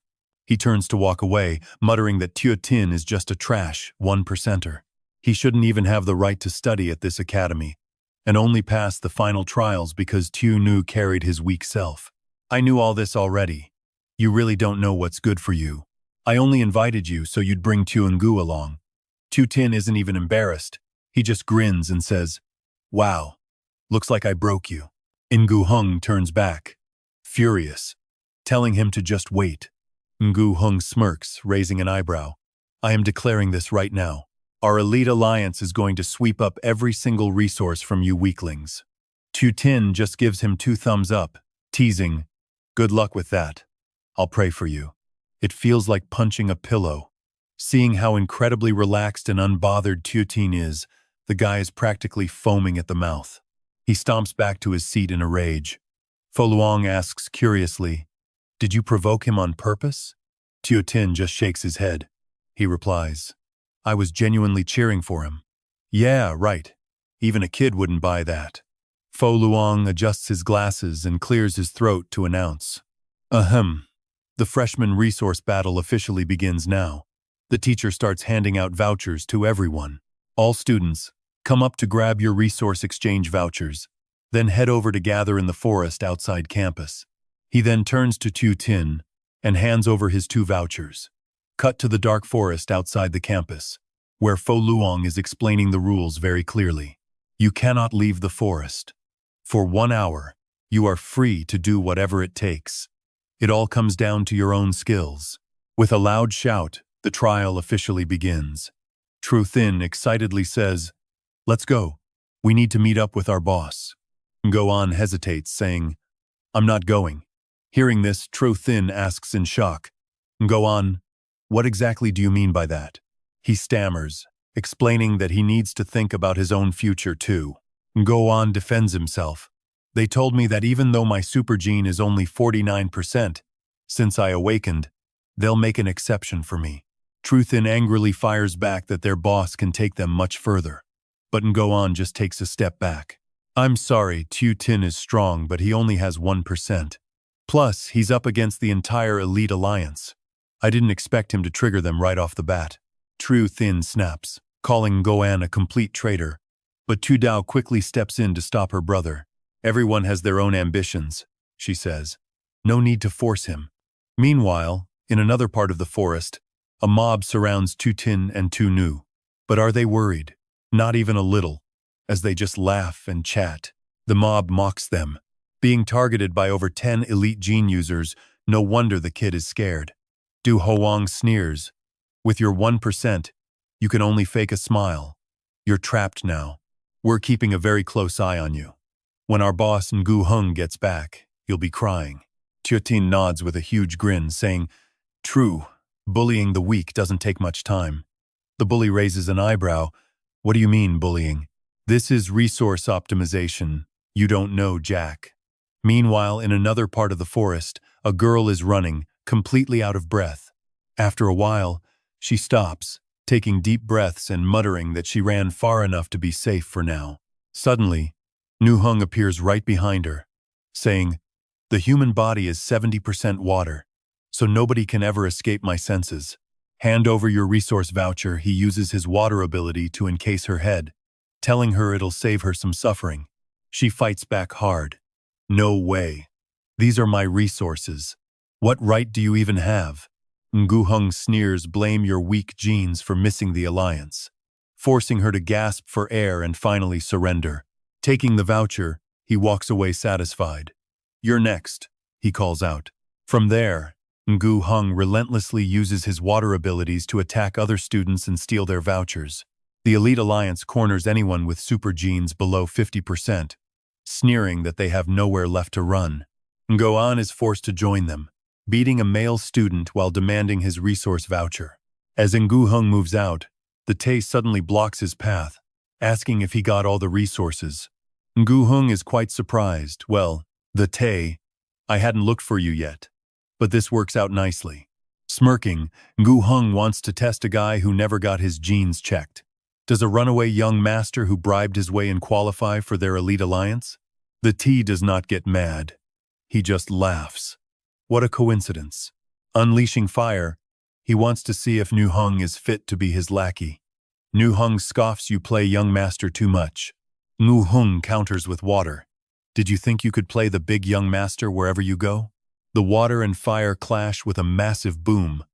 Speaker 1: He turns to walk away, muttering that Tu Tin is just a trash, 1%er. He shouldn't even have the right to study at this academy, and only passed the final trials because Tu Nu carried his weak self. I knew all this already. You really don't know what's good for you. I only invited you so you'd bring Tu Ngu along. Tu Tin isn't even embarrassed. He just grins and says, Wow, looks like I broke you. Ngu Hung turns back, furious, telling him to just wait. Ngu Hung smirks, raising an eyebrow. I am declaring this right now. Our elite alliance is going to sweep up every single resource from you weaklings. Tu Tin just gives him 2 thumbs up, teasing, Good luck with that. I'll pray for you. It feels like punching a pillow. Seeing how incredibly relaxed and unbothered Tu Tin is, the guy is practically foaming at the mouth. He stomps back to his seat in a rage. Fo Luong asks curiously, Did you provoke him on purpose? Tu Tin just shakes his head. He replies, I was genuinely cheering for him. Yeah, right. Even a kid wouldn't buy that. Fo Luong adjusts his glasses and clears his throat to announce. Ahem. The freshman resource battle officially begins now. The teacher starts handing out vouchers to everyone. All students, come up to grab your resource exchange vouchers, then head over to gather in the forest outside campus. He then turns to Tu Tin and hands over his 2 vouchers. Cut to the dark forest outside the campus, where Fo Luong is explaining the rules very clearly. You cannot leave the forest. For 1 hour, you are free to do whatever it takes. It all comes down to your own skills. With a loud shout, the trial officially begins. Tru Thin excitedly says, Let's go. We need to meet up with our boss. Go-an hesitates, saying, I'm not going. Hearing this, Tru Thin asks in shock, Go-an, what exactly do you mean by that? He stammers, explaining that he needs to think about his own future too. Go-an defends himself. They told me that even though my supergene is only 49%, since I awakened, they'll make an exception for me. Tru Thin angrily fires back that their boss can take them much further. But Go-an just takes a step back. I'm sorry, Tu Tin is strong, but he only has 1%. Plus, he's up against the entire elite alliance. I didn't expect him to trigger them right off the bat. Tru Thin snaps, calling Go-an a complete traitor. But Tu Dao quickly steps in to stop her brother. Everyone has their own ambitions, she says. No need to force him. Meanwhile, in another part of the forest, a mob surrounds Tu Tin and Tu Nu. But are they worried? Not even a little, as they just laugh and chat. The mob mocks them. Being targeted by over 10 elite gene users, no wonder the kid is scared. Du Hoang sneers. With your 1%, you can only fake a smile. You're trapped now. We're keeping a very close eye on you. When our boss Ngu Hung gets back, you'll be crying. Tu Tin nods with a huge grin, saying, True, bullying the weak doesn't take much time. The bully raises an eyebrow. What do you mean, bullying? This is resource optimization. You don't know, Jack. Meanwhile, in another part of the forest, a girl is running, completely out of breath. After a while, she stops, taking deep breaths and muttering that she ran far enough to be safe for now. Suddenly, Nu Hung appears right behind her, saying, The human body is 70% water, so nobody can ever escape my senses. Hand over your resource voucher. He uses his water ability to encase her head, telling her it'll save her some suffering. She fights back hard. No way. These are my resources. What right do you even have? Ngu Hung sneers, blame your weak genes for missing the alliance, forcing her to gasp for air and finally surrender. Taking the voucher, he walks away satisfied. You're next, he calls out. From there, Ngu Hung relentlessly uses his water abilities to attack other students and steal their vouchers. The Elite Alliance corners anyone with super genes below 50%, sneering that they have nowhere left to run. Go-an is forced to join them, beating a male student while demanding his resource voucher. As Ngu Hung moves out, the Tay suddenly blocks his path, asking if he got all the resources. Ngu Hung is quite surprised. Well, the Tay, I hadn't looked for you yet. but this works out nicely. Smirking, Gu Heng wants to test a guy who never got his genes checked. Does a runaway young master who bribed his way in qualify for their elite alliance? The T does not get mad. He just laughs. What a coincidence. Unleashing fire, he wants to see if Nu Heng is fit to be his lackey. Nu Heng scoffs, "You play young master too much." Nu Heng counters with water. "Did you think you could play the big young master wherever you go?" The water and fire clash with a massive boom.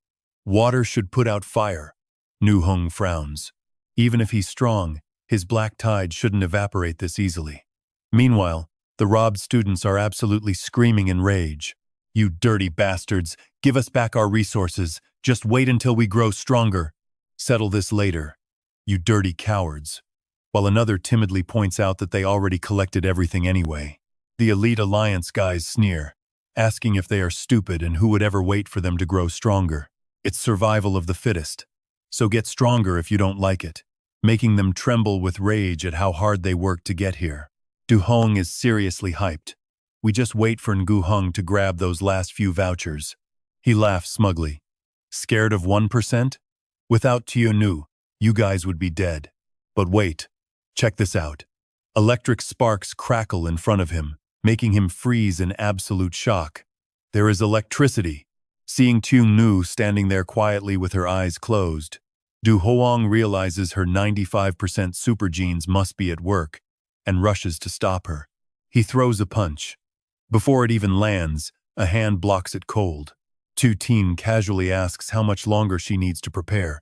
Speaker 1: Water should put out fire. Nu Heng frowns. Even if he's strong, his black tide shouldn't evaporate this easily. Meanwhile, the robbed students are absolutely screaming in rage. "You dirty bastards, give us back our resources. Just wait until we grow stronger. Settle this later. You dirty cowards." While another timidly points out that they already collected everything anyway. The Elite Alliance guys sneer, asking if they are stupid and who would ever wait for them to grow stronger. It's survival of the fittest. So get stronger if you don't like it, making them tremble with rage at how hard they worked to get here. Du Hong is seriously hyped. We just wait for Ngu Heng to grab those last few vouchers. He laughs smugly. Scared of 1%? Without Tiu Nu, you guys would be dead. But wait, check this out. Electric sparks crackle in front of him, making him freeze in absolute shock. There is electricity. Seeing Tiu Nu standing there quietly with her eyes closed, Du Hoang realizes her 95% supergenes must be at work and rushes to stop her. He throws a punch. Before it even lands, a hand blocks it cold. Tu Tin casually asks how much longer she needs to prepare,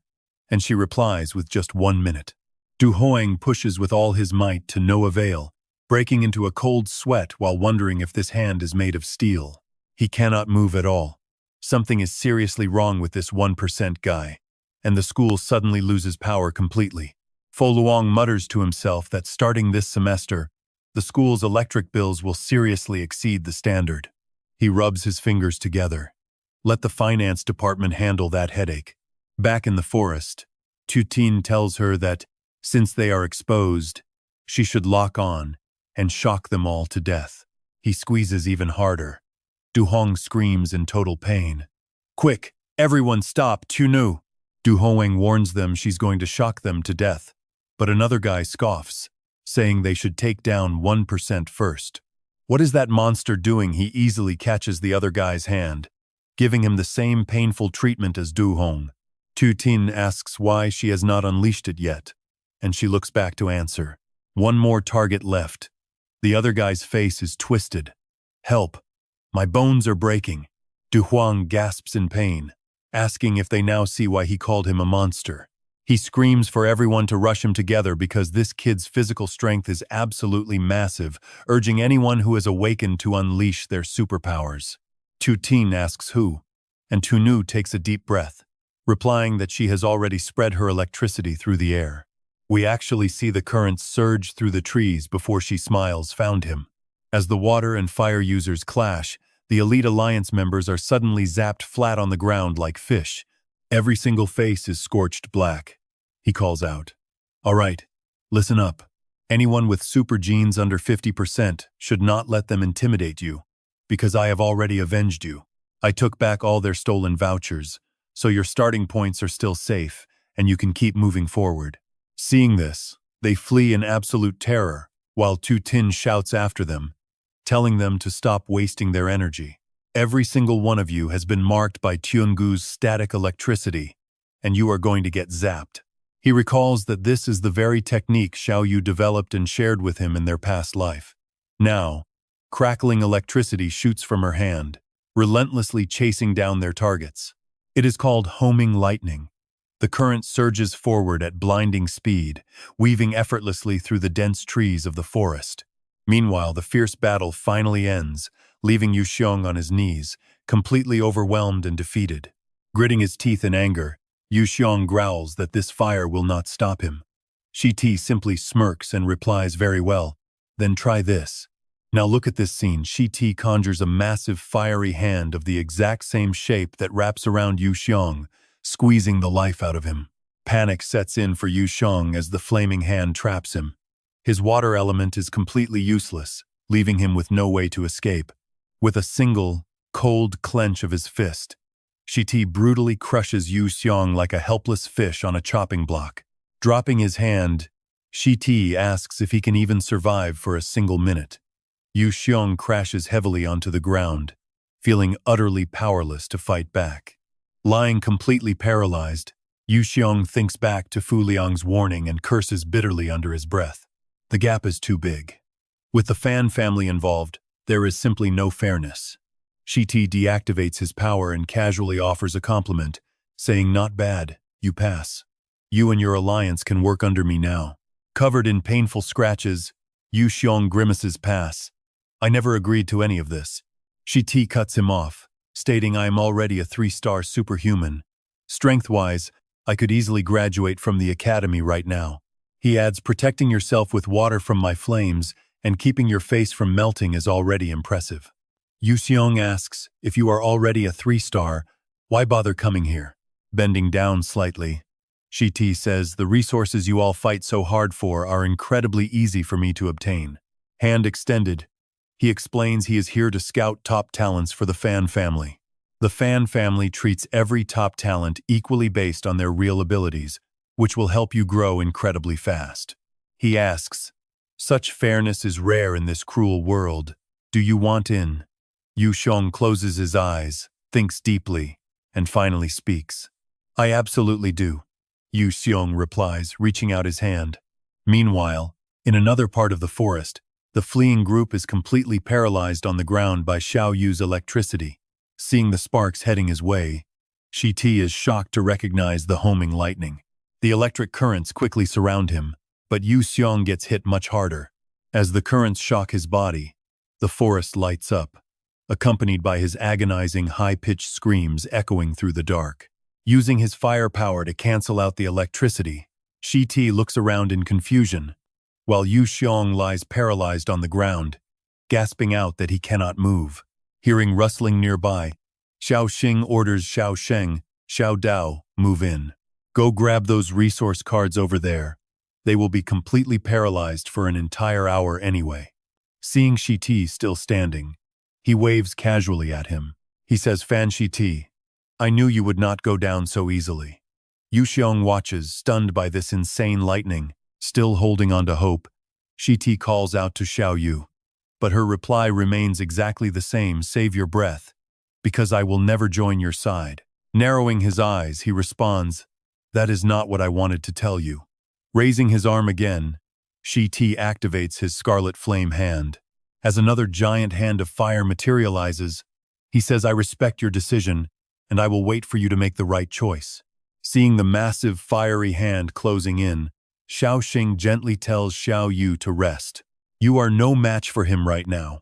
Speaker 1: and she replies with just 1 minute. Du Hoang pushes with all his might to no avail, breaking into a cold sweat while wondering if this hand is made of steel. He cannot move at all. Something is seriously wrong with this 1% guy, and the school suddenly loses power completely. Fo Luong mutters to himself that starting this semester, the school's electric bills will seriously exceed the standard. He rubs his fingers together. Let the finance department handle that headache. Back in the forest, Tu Tin tells her that, since they are exposed, she should lock on and shock them all to death. He squeezes even harder. Du Hong screams in total pain. Quick, everyone stop, Tu Nu! Du Hoang warns them she's going to shock them to death, but another guy scoffs, saying they should take down 1% first. What is that monster doing? He easily catches the other guy's hand, giving him the same painful treatment as Du Hong. Tu Tin asks why she has not unleashed it yet, and she looks back to answer. One more target left. The other guy's face is twisted. Help! My bones are breaking. Du Huang gasps in pain, asking if they now see why he called him a monster. He screams for everyone to rush him together because this kid's physical strength is absolutely massive, urging anyone who has awakened to unleash their superpowers. Tu Tin asks who, and Tu Nu takes a deep breath, replying that she has already spread her electricity through the air. We actually see the currents surge through the trees before she smiles found him. As the water and fire users clash, the Elite Alliance members are suddenly zapped flat on the ground like fish. Every single face is scorched black. He calls out, "All right, listen up. Anyone with super genes under 50% should not let them intimidate you, because I have already avenged you. I took back all their stolen vouchers, so your starting points are still safe, and you can keep moving forward." Seeing this, they flee in absolute terror, while Tu Tin shouts after them, telling them to stop wasting their energy. Every single one of you has been marked by Tiangu's static electricity, and you are going to get zapped. He recalls that this is the very technique Xiao Yu developed and shared with him in their past life. Now, crackling electricity shoots from her hand, relentlessly chasing down their targets. It is called homing lightning. The current surges forward at blinding speed, weaving effortlessly through the dense trees of the forest. Meanwhile, the fierce battle finally ends, leaving Yu Xiong on his knees, completely overwhelmed and defeated. Gritting his teeth in anger, Yu Xiong growls that this fire will not stop him. Shi Ti simply smirks and replies, "Very well, then try this." Now look at this scene. Shi Ti conjures a massive fiery hand of the exact same shape that wraps around Yu Xiong, squeezing the life out of him. Panic sets in for Yu Xiong as the flaming hand traps him. His water element is completely useless, leaving him with no way to escape. With a single, cold clench of his fist. Shi brutally crushes Yu Xiong like a helpless fish on a chopping block. Dropping his hand, Shi asks if he can even survive for a single minute. Yu Xiong crashes heavily onto the ground, feeling utterly powerless to fight back. Lying completely paralyzed, Yu Xiong thinks back to Fu Liang's warning and curses bitterly under his breath. The gap is too big. With the Fan family involved, there is simply no fairness. Shi deactivates his power and casually offers a compliment, saying, "Not bad, you pass. You and your alliance can work under me now." Covered in painful scratches, Yu Xiong grimaces pass. "I never agreed to any of this." Shi cuts him off, stating, "I am already a 3-star superhuman. Strength-wise, I could easily graduate from the academy right now." He adds, "Protecting yourself with water from my flames and keeping your face from melting is already impressive." Yu Xiong asks, "If you are already a 3-star, why bother coming here?" Bending down slightly, Shi says, "The resources you all fight so hard for are incredibly easy for me to obtain." Hand extended, he explains he is here to scout top talents for the Fan family. The Fan family treats every top talent equally based on their real abilities, which will help you grow incredibly fast. He asks, "Such fairness is rare in this cruel world. Do you want in?" Yu Xiong closes his eyes, thinks deeply, and finally speaks. "I absolutely do," Yu Xiong replies, reaching out his hand. Meanwhile, in another part of the forest, the fleeing group is completely paralyzed on the ground by Xiao Yu's electricity. Seeing the sparks heading his way, Shi is shocked to recognize the homing lightning. The electric currents quickly surround him, but Yu Xiong gets hit much harder. As the currents shock his body, the forest lights up, accompanied by his agonizing high-pitched screams echoing through the dark. Using his firepower to cancel out the electricity, Shi looks around in confusion, while Yu Xiong lies paralyzed on the ground, gasping out that he cannot move. Hearing rustling nearby, Xiao Xing orders Xiao Sheng, "Xiao Dao, move in. Go grab those resource cards over there. They will be completely paralyzed for an entire hour anyway." Seeing Shi still standing, he waves casually at him. He says, "Fan Shi, I knew you would not go down so easily." Yu Xiong watches, stunned by this insane lightning. Still holding on to hope, Shi calls out to Xiao Yu. But her reply remains exactly the same, "Save your breath, because I will never join your side." Narrowing his eyes, he responds, "That is not what I wanted to tell you." Raising his arm again, Shi activates his scarlet flame hand. As another giant hand of fire materializes, he says, "I respect your decision, and I will wait for you to make the right choice." Seeing the massive fiery hand closing in, Xiao Xing gently tells Xiao Yu to rest. "You are no match for him right now."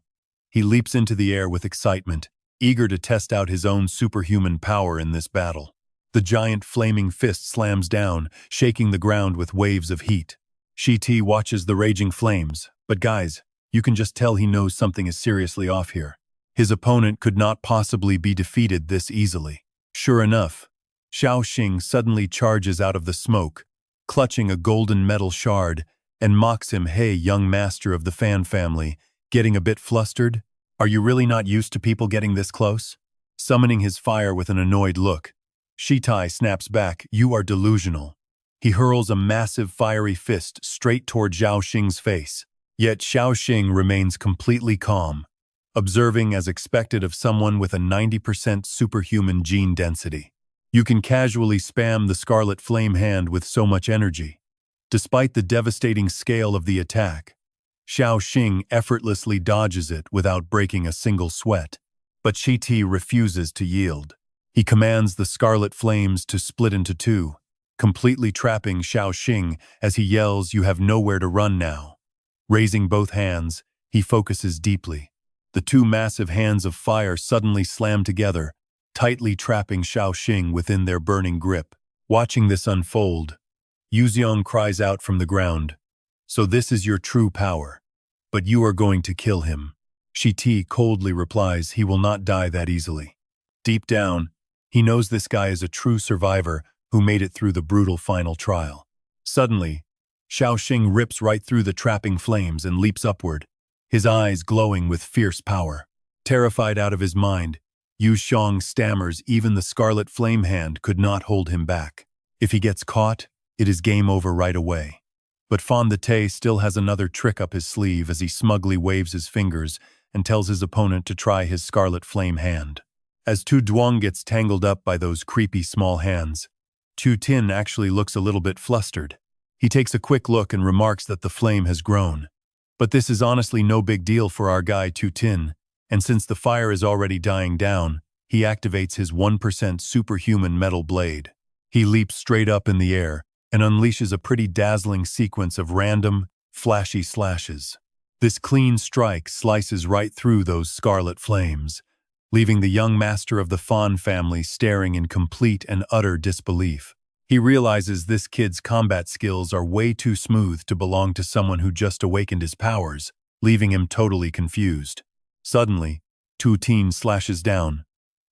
Speaker 1: He leaps into the air with excitement, eager to test out his own superhuman power in this battle. The giant flaming fist slams down, shaking the ground with waves of heat. Shi watches the raging flames, but guys, you can just tell he knows something is seriously off here. His opponent could not possibly be defeated this easily. Sure enough, Xiao Xing suddenly charges out of the smoke, clutching a golden metal shard, and mocks him, "Hey, young master of the Fan family, getting a bit flustered? Are you really not used to people getting this close?" Summoning his fire with an annoyed look, Shi snaps back, "You are delusional." He hurls a massive fiery fist straight toward Xiao Xing's face. Yet Xiao Xing remains completely calm, observing as expected of someone with a 90% superhuman gene density. You can casually spam the scarlet flame hand with so much energy. Despite the devastating scale of the attack, Xiao Xing effortlessly dodges it without breaking a single sweat. But Shi refuses to yield. He commands the scarlet flames to split into two, completely trapping Xiao Xing as he yells, "You have nowhere to run now." Raising both hands, he focuses deeply. The two massive hands of fire suddenly slam together, tightly trapping Xiao Xing within their burning grip. Watching this unfold, Yu Xiong cries out from the ground, "So this is your true power, but you are going to kill him." Shi coldly replies he will not die that easily. Deep down, he knows this guy is a true survivor who made it through the brutal final trial. Suddenly, Xiao Xing rips right through the trapping flames and leaps upward, his eyes glowing with fierce power. Terrified out of his mind, Yu Xiong stammers even the scarlet flame hand could not hold him back. If he gets caught, it is game over right away. But Fan the Tay still has another trick up his sleeve as he smugly waves his fingers and tells his opponent to try his scarlet flame hand. As Tu Duong gets tangled up by those creepy small hands, Tu Tin actually looks a little bit flustered. He takes a quick look and remarks that the flame has grown. But this is honestly no big deal for our guy Tu Tin, and since the fire is already dying down, he activates his 1% superhuman metal blade. He leaps straight up in the air and unleashes a pretty dazzling sequence of random, flashy slashes. This clean strike slices right through those scarlet flames, leaving the young master of the Fan family staring in complete and utter disbelief. He realizes this kid's combat skills are way too smooth to belong to someone who just awakened his powers, leaving him totally confused. Suddenly, Tu Tin slashes down,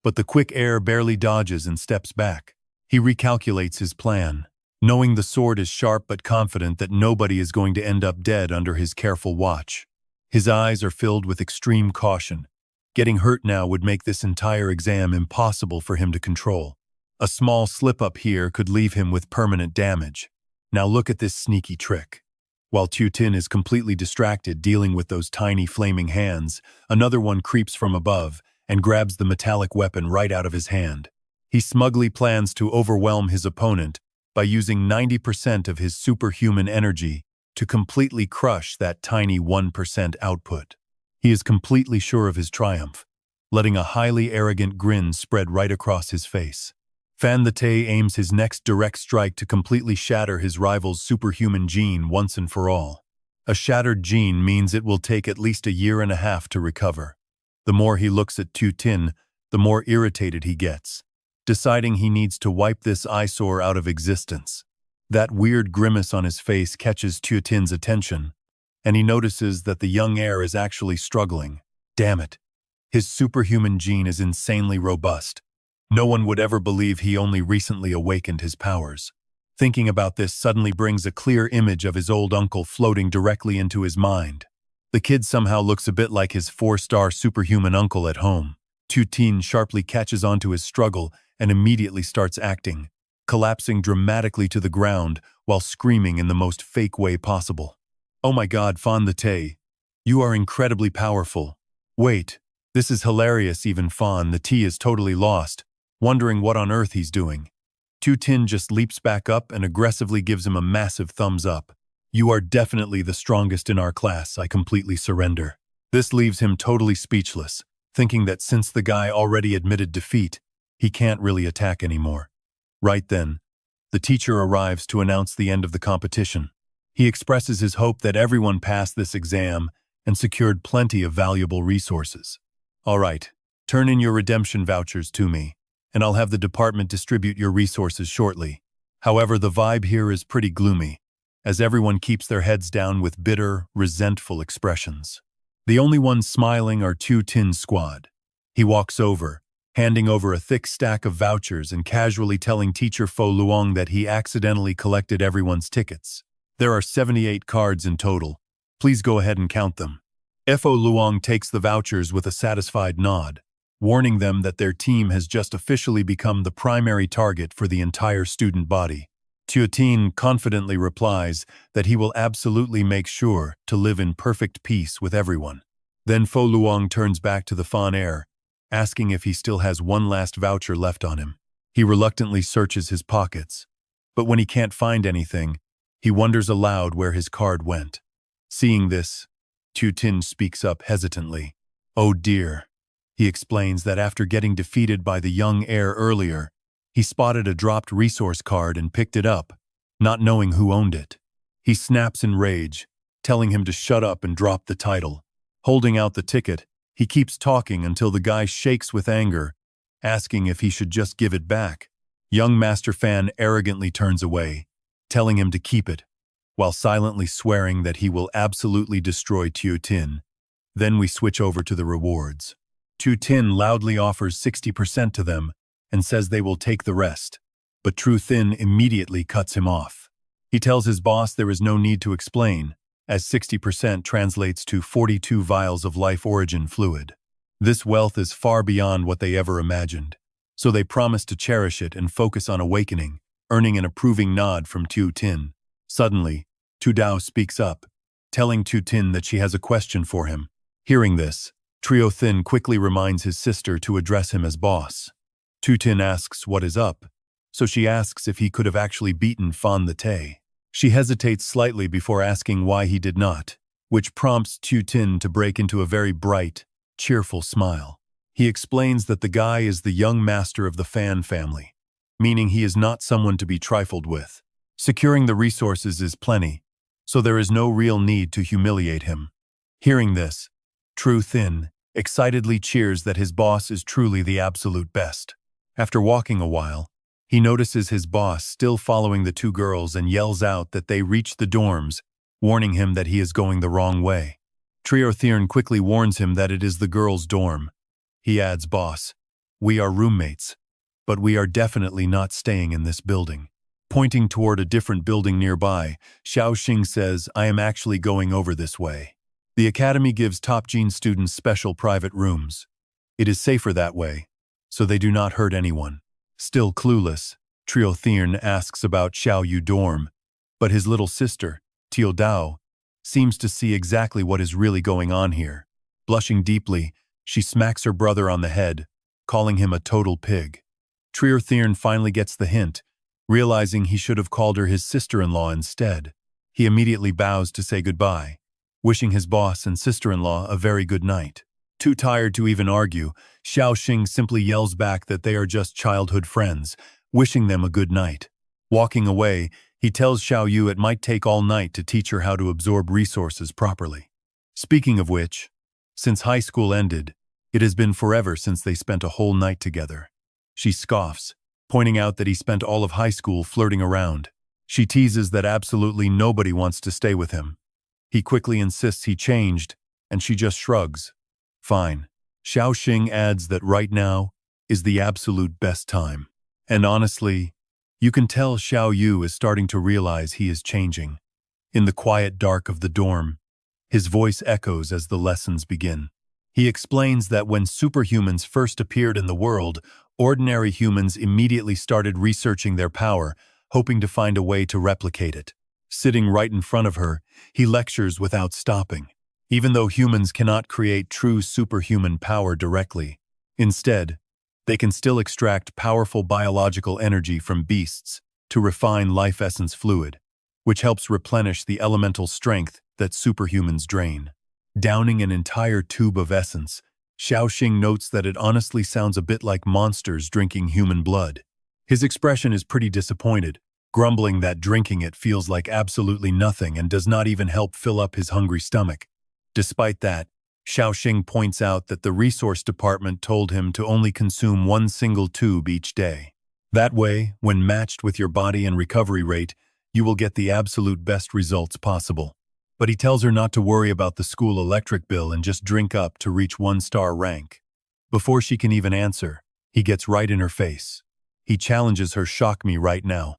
Speaker 1: but the quick air barely dodges and steps back. He recalculates his plan, knowing the sword is sharp but confident that nobody is going to end up dead under his careful watch. His eyes are filled with extreme caution. Getting hurt now would make this entire exam impossible for him to control. A small slip-up here could leave him with permanent damage. Now look at this sneaky trick. While Tu Tin is completely distracted dealing with those tiny flaming hands, another one creeps from above and grabs the metallic weapon right out of his hand. He smugly plans to overwhelm his opponent by using 90% of his superhuman energy to completely crush that tiny 1% output. He is completely sure of his triumph, letting a highly arrogant grin spread right across his face. Fan the Tay aims his next direct strike to completely shatter his rival's superhuman gene once and for all. A shattered gene means it will take at least a year and a half to recover. The more he looks at Tu Tin, the more irritated he gets, deciding he needs to wipe this eyesore out of existence. That weird grimace on his face catches Tu Tin's attention, and he notices that the young heir is actually struggling. Damn it. His superhuman gene is insanely robust. No one would ever believe he only recently awakened his powers. Thinking about this suddenly brings a clear image of his old uncle floating directly into his mind. The kid somehow looks a bit like his 4-star superhuman uncle at home. Tu Tin sharply catches onto his struggle and immediately starts acting, collapsing dramatically to the ground while screaming in the most fake way possible. Oh my god, Fan the Tay. You are incredibly powerful. Wait, this is hilarious. Even Fan the Tay is totally lost, wondering what on earth he's doing. Tu Tin just leaps back up and aggressively gives him a massive thumbs up. You are definitely the strongest in our class. I completely surrender. This leaves him totally speechless, thinking that since the guy already admitted defeat, he can't really attack anymore. Right then, the teacher arrives to announce the end of the competition. He expresses his hope that everyone passed this exam and secured plenty of valuable resources. All right, turn in your redemption vouchers to me, and I'll have the department distribute your resources shortly. However, the vibe here is pretty gloomy, as everyone keeps their heads down with bitter, resentful expressions. The only ones smiling are Tu Tin's squad. He walks over, handing over a thick stack of vouchers and casually telling Teacher Fo Luong that he accidentally collected everyone's tickets. There are 78 cards in total. Please go ahead and count them. Fo Luong takes the vouchers with a satisfied nod, warning them that their team has just officially become the primary target for the entire student body. Tu Tin confidently replies that he will absolutely make sure to live in perfect peace with everyone. Then Fo Luong turns back to the Fan heir, asking if he still has one last voucher left on him. He reluctantly searches his pockets, but when he can't find anything, he wonders aloud where his card went. Seeing this, Tu Tin speaks up hesitantly. Oh dear. He explains that after getting defeated by the young heir earlier, he spotted a dropped resource card and picked it up, not knowing who owned it. He snaps in rage, telling him to shut up and drop the title. Holding out the ticket, he keeps talking until the guy shakes with anger, asking if he should just give it back. Young Master Fan arrogantly turns away, telling him to keep it, while silently swearing that he will absolutely destroy Tu Tin. Then we switch over to the rewards. Tu Tin loudly offers 60% to them and says they will take the rest, but Tu Tin immediately cuts him off. He tells his boss there is no need to explain, as 60% translates to 42 vials of life origin fluid. This wealth is far beyond what they ever imagined, so they promise to cherish it and focus on awakening, earning an approving nod from Tu Tin. Suddenly, Tu Dao speaks up, telling Tu Tin that she has a question for him. Hearing this, Trio Thin quickly reminds his sister to address him as boss. Tu Tin asks what is up, so she asks if he could have actually beaten Fan the Tay. She hesitates slightly before asking why he did not, which prompts Tu Tin to break into a very bright, cheerful smile. He explains that the guy is the young master of the Fan family, meaning he is not someone to be trifled with. Securing the resources is plenty, so there is no real need to humiliate him. Hearing this, Trio Thin excitedly cheers that his boss is truly the absolute best. After walking a while, he notices his boss still following the two girls and yells out that they reached the dorms, warning him that he is going the wrong way. Trio Thin quickly warns him that it is the girls' dorm. He adds, "Boss, we are roommates, but we are definitely not staying in this building." Pointing toward a different building nearby, Xiao Xing says, "I am actually going over this way. The academy gives top gene students special private rooms. It is safer that way, so they do not hurt anyone." Still clueless, Trio Thin asks about Xiao Yu dorm, but his little sister, Tio Dao, seems to see exactly what is really going on here. Blushing deeply, she smacks her brother on the head, calling him a total pig. Trio Thin finally gets the hint, realizing he should have called her his sister-in-law instead. He immediately bows to say goodbye, wishing his boss and sister-in-law a very good night. Too tired to even argue, Xiao Xing simply yells back that they are just childhood friends, wishing them a good night. Walking away, he tells Xiao Yu it might take all night to teach her how to absorb resources properly. Speaking of which, since high school ended, it has been forever since they spent a whole night together. She scoffs, pointing out that he spent all of high school flirting around. She teases that absolutely nobody wants to stay with him. He quickly insists he changed, and she just shrugs. Fine. Xiao Xing adds that right now is the absolute best time. And honestly, you can tell Xiao Yu is starting to realize he is changing. In the quiet dark of the dorm, his voice echoes as the lessons begin. He explains that when superhumans first appeared in the world, ordinary humans immediately started researching their power, hoping to find a way to replicate it. Sitting right in front of her, he lectures without stopping. Even though humans cannot create true superhuman power directly, instead, they can still extract powerful biological energy from beasts to refine life essence fluid, which helps replenish the elemental strength that superhumans drain. Downing an entire tube of essence, Xiao Xing notes that it honestly sounds a bit like monsters drinking human blood. His expression is pretty disappointed, grumbling that drinking it feels like absolutely nothing and does not even help fill up his hungry stomach. Despite that, Xiao Xing points out that the resource department told him to only consume one single tube each day. That way, when matched with your body and recovery rate, you will get the absolute best results possible. But he tells her not to worry about the school electric bill and just drink up to reach 1-star rank. Before she can even answer, he gets right in her face. He challenges her, "Shock me right now.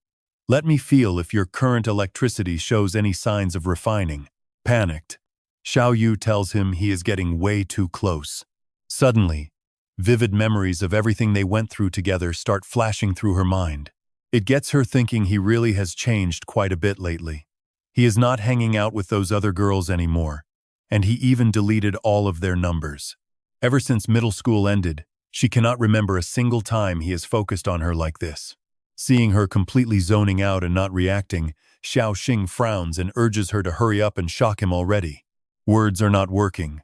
Speaker 1: Let me feel if your current electricity shows any signs of refining." Panicked, Xiao Yu tells him he is getting way too close. Suddenly, vivid memories of everything they went through together start flashing through her mind. It gets her thinking he really has changed quite a bit lately. He is not hanging out with those other girls anymore, and he even deleted all of their numbers. Ever since middle school ended, she cannot remember a single time he has focused on her like this. Seeing her completely zoning out and not reacting, Xiao Xing frowns and urges her to hurry up and shock him already. Words are not working,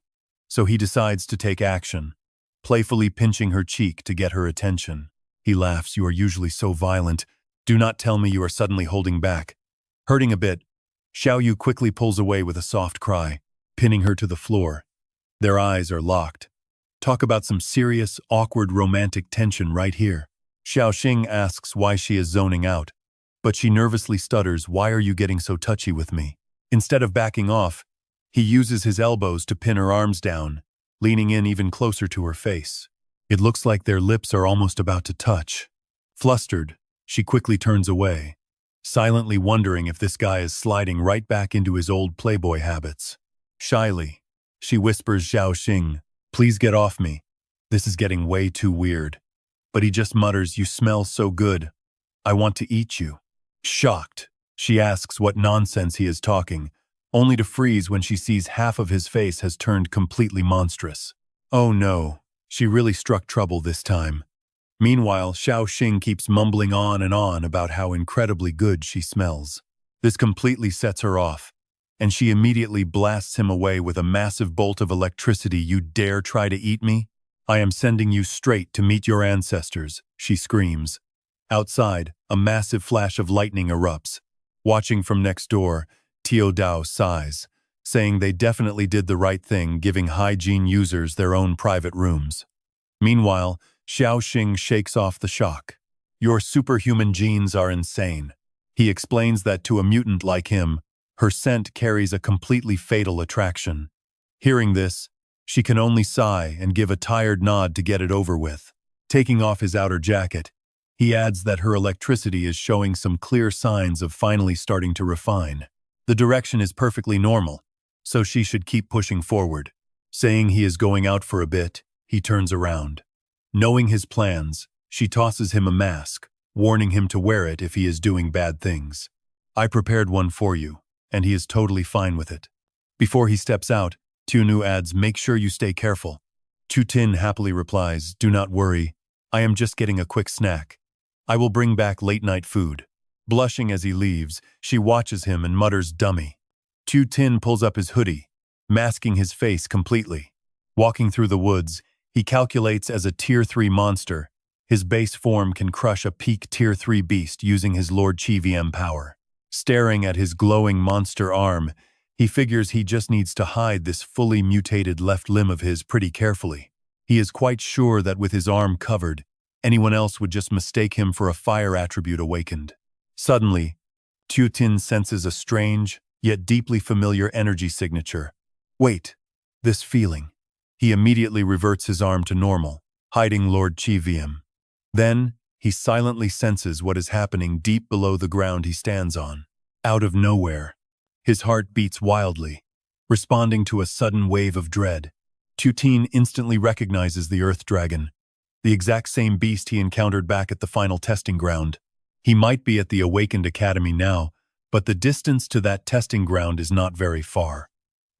Speaker 1: so he decides to take action, playfully pinching her cheek to get her attention. He laughs, "You are usually so violent. Do not tell me you are suddenly holding back." Hurting a bit, Xiao Yu quickly pulls away with a soft cry, pinning her to the floor. Their eyes are locked. Talk about some serious, awkward romantic tension right here. Xiao Xing asks why she is zoning out, but she nervously stutters, "Why are you getting so touchy with me?" Instead of backing off, he uses his elbows to pin her arms down, leaning in even closer to her face. It looks like their lips are almost about to touch. Flustered, she quickly turns away, silently wondering if this guy is sliding right back into his old playboy habits. Shyly, she whispers, "Xiao Xing, please get off me." This is getting way too weird. But he just mutters, "You smell so good. I want to eat you." Shocked, she asks what nonsense he is talking, only to freeze when she sees half of his face has turned completely monstrous. Oh no, she really struck trouble this time. Meanwhile, Xiao Xing keeps mumbling on and on about how incredibly good she smells. This completely sets her off, and she immediately blasts him away with a massive bolt of electricity. "You dare try to eat me? I am sending you straight to meet your ancestors," she screams. Outside, a massive flash of lightning erupts. Watching from next door, Tio Dao sighs, saying they definitely did the right thing giving hygiene users their own private rooms. Meanwhile, Xiao Xing shakes off the shock. "Your superhuman genes are insane." He explains that to a mutant like him, her scent carries a completely fatal attraction. Hearing this, she can only sigh and give a tired nod to get it over with. Taking off his outer jacket, he adds that her electricity is showing some clear signs of finally starting to refine. The direction is perfectly normal, so she should keep pushing forward. Saying he is going out for a bit, he turns around. Knowing his plans, she tosses him a mask, warning him to wear it if he is doing bad things. "I prepared one for you, and he is totally fine with it." Before he steps out, Tunu adds, "Make sure you stay careful." Chu Tin happily replies, "Do not worry, I am just getting a quick snack. I will bring back late-night food." Blushing as he leaves, she watches him and mutters, "Dummy." Chu Tin pulls up his hoodie, masking his face completely. Walking through the woods, he calculates as a Tier 3 monster. His base form can crush a peak Tier 3 beast using his Lord Chi VM power. Staring at his glowing monster arm, he figures he just needs to hide this fully mutated left limb of his pretty carefully. He is quite sure that with his arm covered, anyone else would just mistake him for a fire attribute awakened. Suddenly, Tu Tin senses a strange, yet deeply familiar energy signature. Wait, this feeling. He immediately reverts his arm to normal, hiding Lord Chi VM. Then, he silently senses what is happening deep below the ground he stands on. Out of nowhere, his heart beats wildly, responding to a sudden wave of dread. Tu Tin instantly recognizes the Earth Dragon, the exact same beast he encountered back at the final testing ground. He might be at the Awakened Academy now, but the distance to that testing ground is not very far.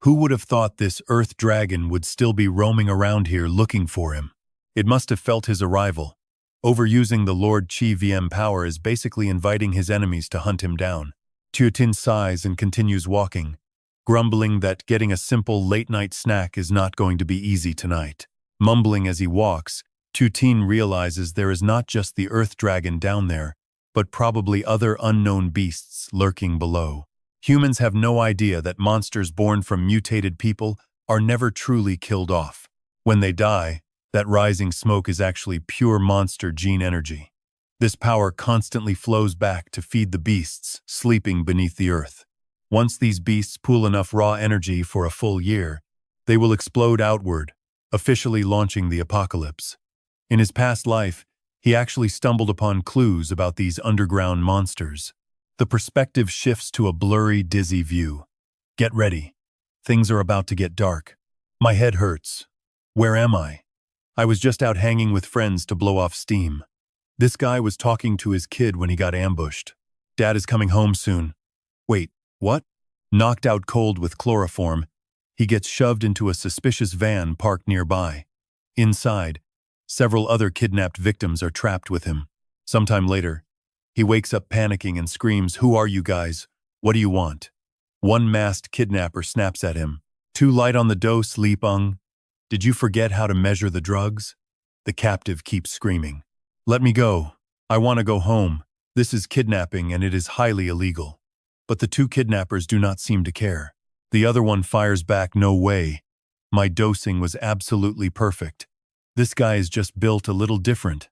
Speaker 1: Who would have thought this Earth Dragon would still be roaming around here looking for him? It must have felt his arrival. Overusing the Lord Chi VM power is basically inviting his enemies to hunt him down. Tu Tin sighs and continues walking, grumbling that getting a simple late-night snack is not going to be easy tonight. Mumbling as he walks, Tu Tin realizes there is not just the Earth Dragon down there, but probably other unknown beasts lurking below. Humans have no idea that monsters born from mutated people are never truly killed off. When they die, that rising smoke is actually pure monster gene energy. This power constantly flows back to feed the beasts sleeping beneath the earth. Once these beasts pool enough raw energy for a full year, they will explode outward, officially launching the apocalypse. In his past life, he actually stumbled upon clues about these underground monsters. The perspective shifts to a blurry, dizzy view. Get ready. Things are about to get dark. My head hurts. Where am I? I was just out hanging with friends to blow off steam. This guy was talking to his kid when he got ambushed. Dad is coming home soon. Wait, what? Knocked out cold with chloroform, he gets shoved into a suspicious van parked nearby. Inside, several other kidnapped victims are trapped with him. Sometime later, he wakes up panicking and screams, "Who are you guys? What do you want?" One masked kidnapper snaps at him. "Too light on the dose, Li Peng. Did you forget how to measure the drugs?" The captive keeps screaming. "Let me go. I want to go home. This is kidnapping and it is highly illegal." But the two kidnappers do not seem to care. The other one fires back, "No way. My dosing was absolutely perfect. This guy is just built a little different.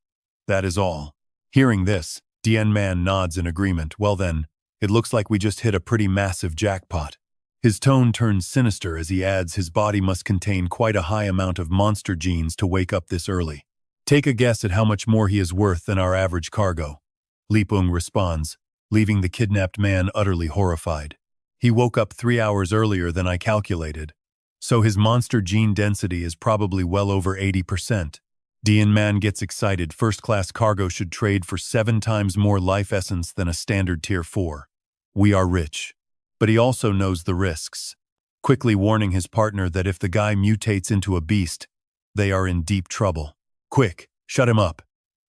Speaker 1: That is all." Hearing this, Dian Man nods in agreement. "Well then, it looks like we just hit a pretty massive jackpot." His tone turns sinister as he adds his body must contain quite a high amount of monster genes to wake up this early. "Take a guess at how much more he is worth than our average cargo." Li Peng responds, leaving the kidnapped man utterly horrified. "He woke up 3 hours earlier than I calculated, so his monster gene density is probably well over 80%. Dian Man gets excited. First-class cargo should trade for 7 times more life essence than a standard tier 4. We are rich. But he also knows the risks, quickly warning his partner that if the guy mutates into a beast, they are in deep trouble. Quick, shut him up.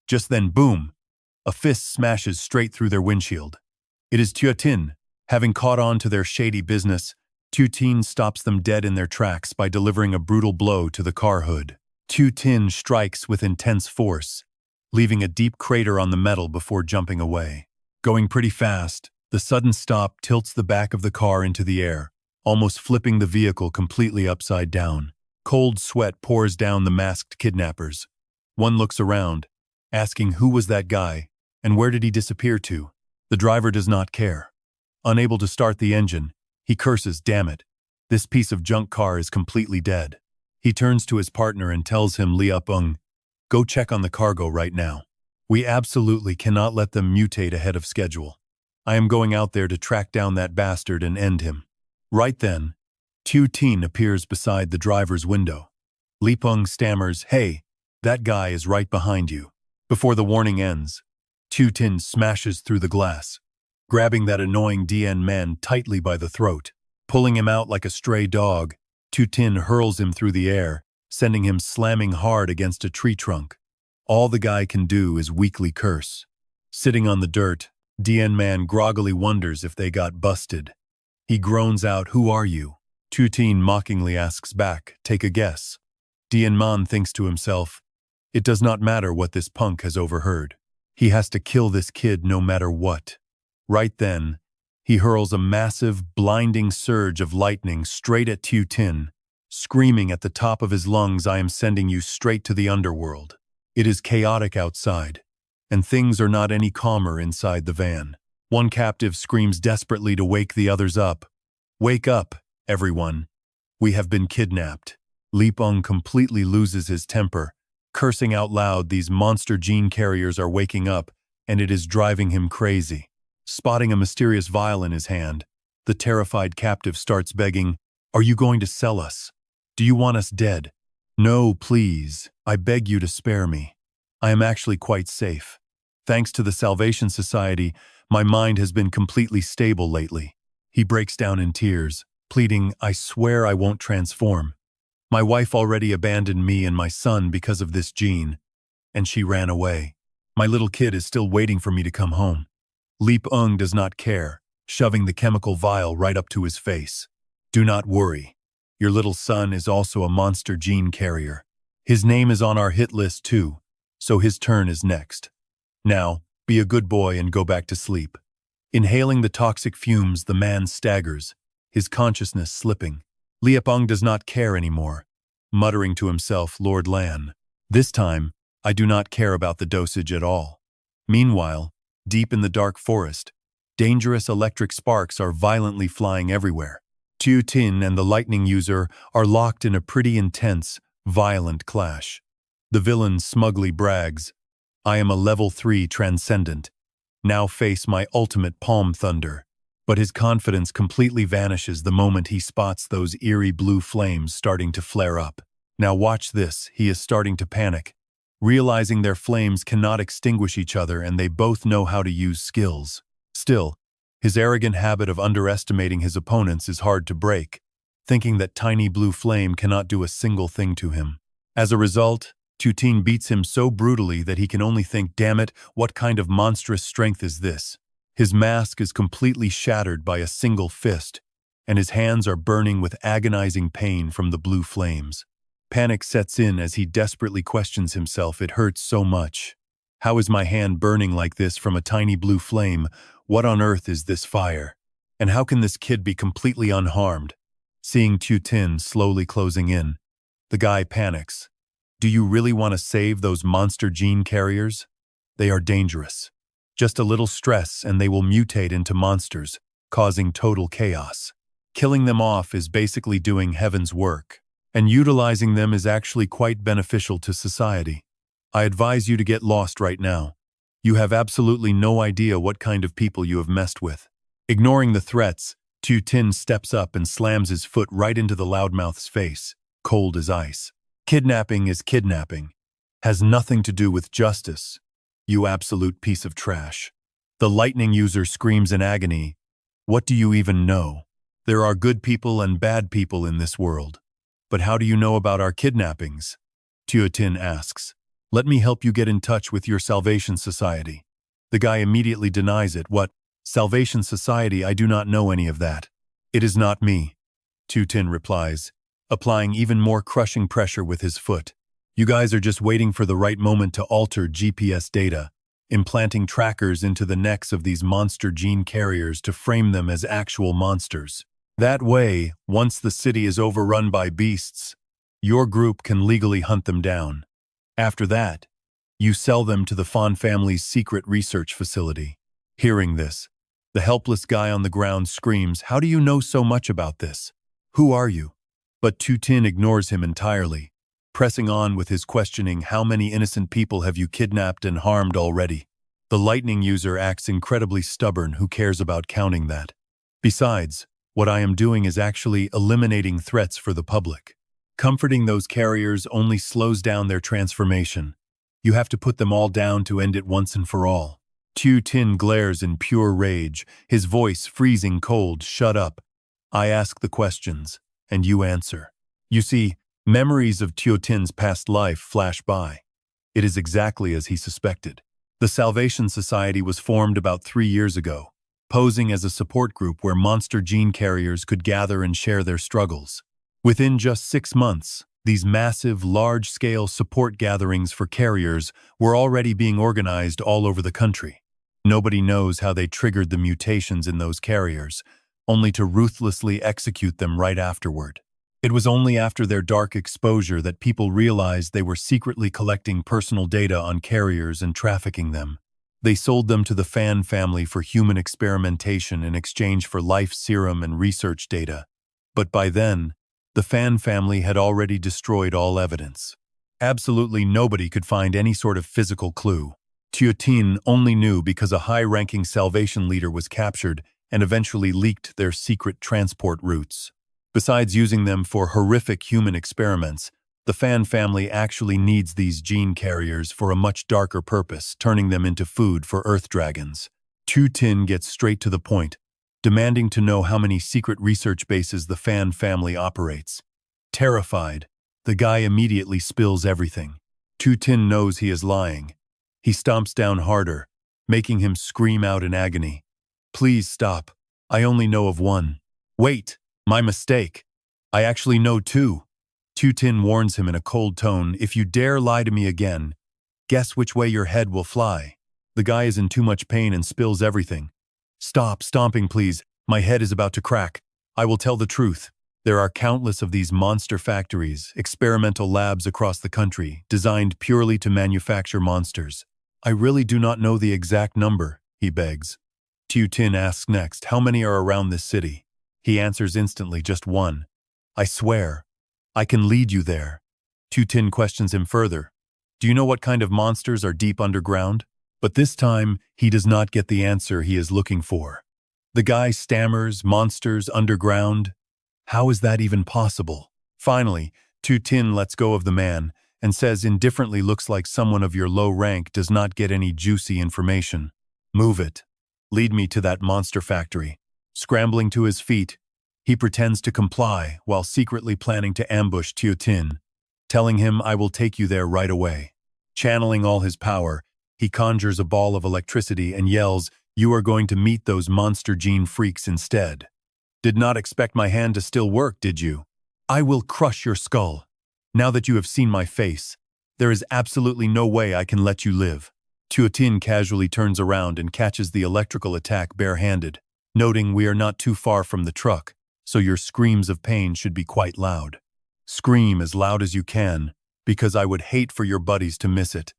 Speaker 1: Just then, boom, a fist smashes straight through their windshield. It is Tin. Having caught on to their shady business, Tin stops them dead in their tracks by delivering a brutal blow to the car hood. Tin strikes with intense force, leaving a deep crater on the metal before jumping away. Going pretty fast, the sudden stop tilts the back of the car into the air, almost flipping the vehicle completely upside down. Cold sweat pours down the masked kidnappers. One looks around, asking who was that guy and where did he disappear to. The driver does not care. Unable to start the engine, he curses, "Damn it, this piece of junk car is completely dead." He turns to his partner and tells him, "Liap, go check on the cargo right now. We absolutely cannot let them mutate ahead of schedule. I am going out there to track down that bastard and end him." Right then, Tin appears beside the driver's window. Lipeng stammers, "Hey, that guy is right behind you." Before the warning ends, Tin smashes through the glass, grabbing that annoying DN man tightly by the throat. Pulling him out like a stray dog, Tin hurls him through the air, sending him slamming hard against a tree trunk. All the guy can do is weakly curse. Sitting on the dirt, DN man groggily wonders if they got busted. He groans out, "Who are you?" Tin mockingly asks back, "Take a guess." DN man thinks to himself, it does not matter what this punk has overheard. He has to kill this kid no matter what. Right then, he hurls a massive, blinding surge of lightning straight at Tin, screaming at the top of his lungs, "I am sending you straight to the underworld." It is chaotic outside, and things are not any calmer inside the van. One captive screams desperately to wake the others up. "Wake up, everyone. We have been kidnapped." Lipeng completely loses his temper, cursing out loud, "These monster gene carriers are waking up, and it is driving him crazy." Spotting a mysterious vial in his hand, the terrified captive starts begging, "Are you going to sell us? Do you want us dead?" "No, please. I beg you to spare me. I am actually quite safe. Thanks to the Salvation Society, my mind has been completely stable lately." He breaks down in tears, pleading, "I swear I won't transform. My wife already abandoned me and my son because of this gene, and she ran away. My little kid is still waiting for me to come home." Lipeng does not care, shoving the chemical vial right up to his face. "Do not worry. Your little son is also a monster gene carrier. His name is on our hit list too, so his turn is next. Now, be a good boy and go back to sleep." Inhaling the toxic fumes, the man staggers, his consciousness slipping. Liapeng does not care anymore, muttering to himself, "Lord Lan, this time, I do not care about the dosage at all." Meanwhile, deep in the dark forest, dangerous electric sparks are violently flying everywhere. Tin and the lightning user are locked in a pretty intense, violent clash. The villain smugly brags, "I am a level 3 transcendent. Now face my ultimate palm thunder." But his confidence completely vanishes the moment he spots those eerie blue flames starting to flare up. Now watch this, he is starting to panic, realizing their flames cannot extinguish each other and they both know how to use skills. Still, his arrogant habit of underestimating his opponents is hard to break, thinking that tiny blue flame cannot do a single thing to him. As a result, Tin beats him so brutally that he can only think, "Damn it, what kind of monstrous strength is this?" His mask is completely shattered by a single fist, and his hands are burning with agonizing pain from the blue flames. Panic sets in as he desperately questions himself, "It hurts so much. How is my hand burning like this from a tiny blue flame? What on earth is this fire? And how can this kid be completely unharmed?" Seeing Tin slowly closing in, the guy panics. "Do you really want to save those monster gene carriers? They are dangerous. Just a little stress and they will mutate into monsters, causing total chaos. Killing them off is basically doing heaven's work, and utilizing them is actually quite beneficial to society. I advise you to get lost right now. You have absolutely no idea what kind of people you have messed with." Ignoring the threats, Tin steps up and slams his foot right into the loudmouth's face, cold as ice. Kidnapping is kidnapping. has nothing to do with justice. You absolute piece of trash. The lightning user screams in agony. What do you even know? There are good people and bad people in this world. But how do you know about our kidnappings? Tiotin asks. Let me help you get in touch with your Salvation Society. The guy immediately denies it. What? Salvation Society? I do not know any of that. It is not me. Tiotin replies, applying even more crushing pressure with his foot. You guys are just waiting for the right moment to alter GPS data, implanting trackers into the necks of these monster gene carriers to frame them as actual monsters. That way, once the city is overrun by beasts, your group can legally hunt them down. After that, you sell them to the Fawn family's secret research facility. Hearing this, the helpless guy on the ground screams, how do you know so much about this? Who are you? But Tiotin ignores him entirely, pressing on with his questioning, how many innocent people have you kidnapped and harmed already? The lightning user acts incredibly stubborn. Who cares about counting that? Besides, what I am doing is actually eliminating threats for the public. Comforting those carriers only slows down their transformation. You have to put them all down to end it once and for all. Tiotin glares in pure rage, his voice freezing cold. Shut up. I ask the questions, and you answer. You see, memories of Tiotin's past life flash by. It is exactly as he suspected. The Salvation Society was formed about 3 years ago, posing as a support group where monster gene carriers could gather and share their struggles. Within just 6 months, these massive, large-scale support gatherings for carriers were already being organized all over the country. Nobody knows how they triggered the mutations in those carriers, only to ruthlessly execute them right afterward. It was only after their dark exposure that people realized they were secretly collecting personal data on carriers and trafficking them. They sold them to the Fan family for human experimentation in exchange for life serum and research data. But by then, the Fan family had already destroyed all evidence. Absolutely nobody could find any sort of physical clue. Tiotin only knew because a high-ranking Salvation leader was captured and eventually leaked their secret transport routes. Besides using them for horrific human experiments, the Fan family actually needs these gene carriers for a much darker purpose, turning them into food for Earth dragons. Tiotin gets straight to the point, demanding to know how many secret research bases the Fan family operates. Terrified, the guy immediately spills everything. Tiotin knows he is lying. He stomps down harder, making him scream out in agony. Please stop. I only know of one. Wait, my mistake. I actually know two. Tiotin warns him in a cold tone, if you dare lie to me again, guess which way your head will fly. The guy is in too much pain and spills everything. Stop stomping, please. My head is about to crack. I will tell the truth. There are countless of these monster factories, experimental labs across the country, designed purely to manufacture monsters. I really do not know the exact number, he begs. Tiotin asks next, how many are around this city? He answers instantly, just one. I swear. I can lead you there. Tiotin questions him further. Do you know what kind of monsters are deep underground? But this time, he does not get the answer he is looking for. The guy stammers, monsters underground. How is that even possible? Finally, Tiotin lets go of the man and says indifferently, looks like someone of your low rank does not get any juicy information. Move it. Lead me to that monster factory. Scrambling to his feet, he pretends to comply while secretly planning to ambush Tiotin, telling him, I will take you there right away. Channeling all his power, he conjures a ball of electricity and yells, you are going to meet those monster gene freaks instead. Did not expect my hand to still work, did you? I will crush your skull. Now that you have seen my face, there is absolutely no way I can let you live. Tiotin casually turns around and catches the electrical attack barehanded, noting we are not too far from the truck, so your screams of pain should be quite loud. Scream as loud as you can, because I would hate for your buddies to miss it.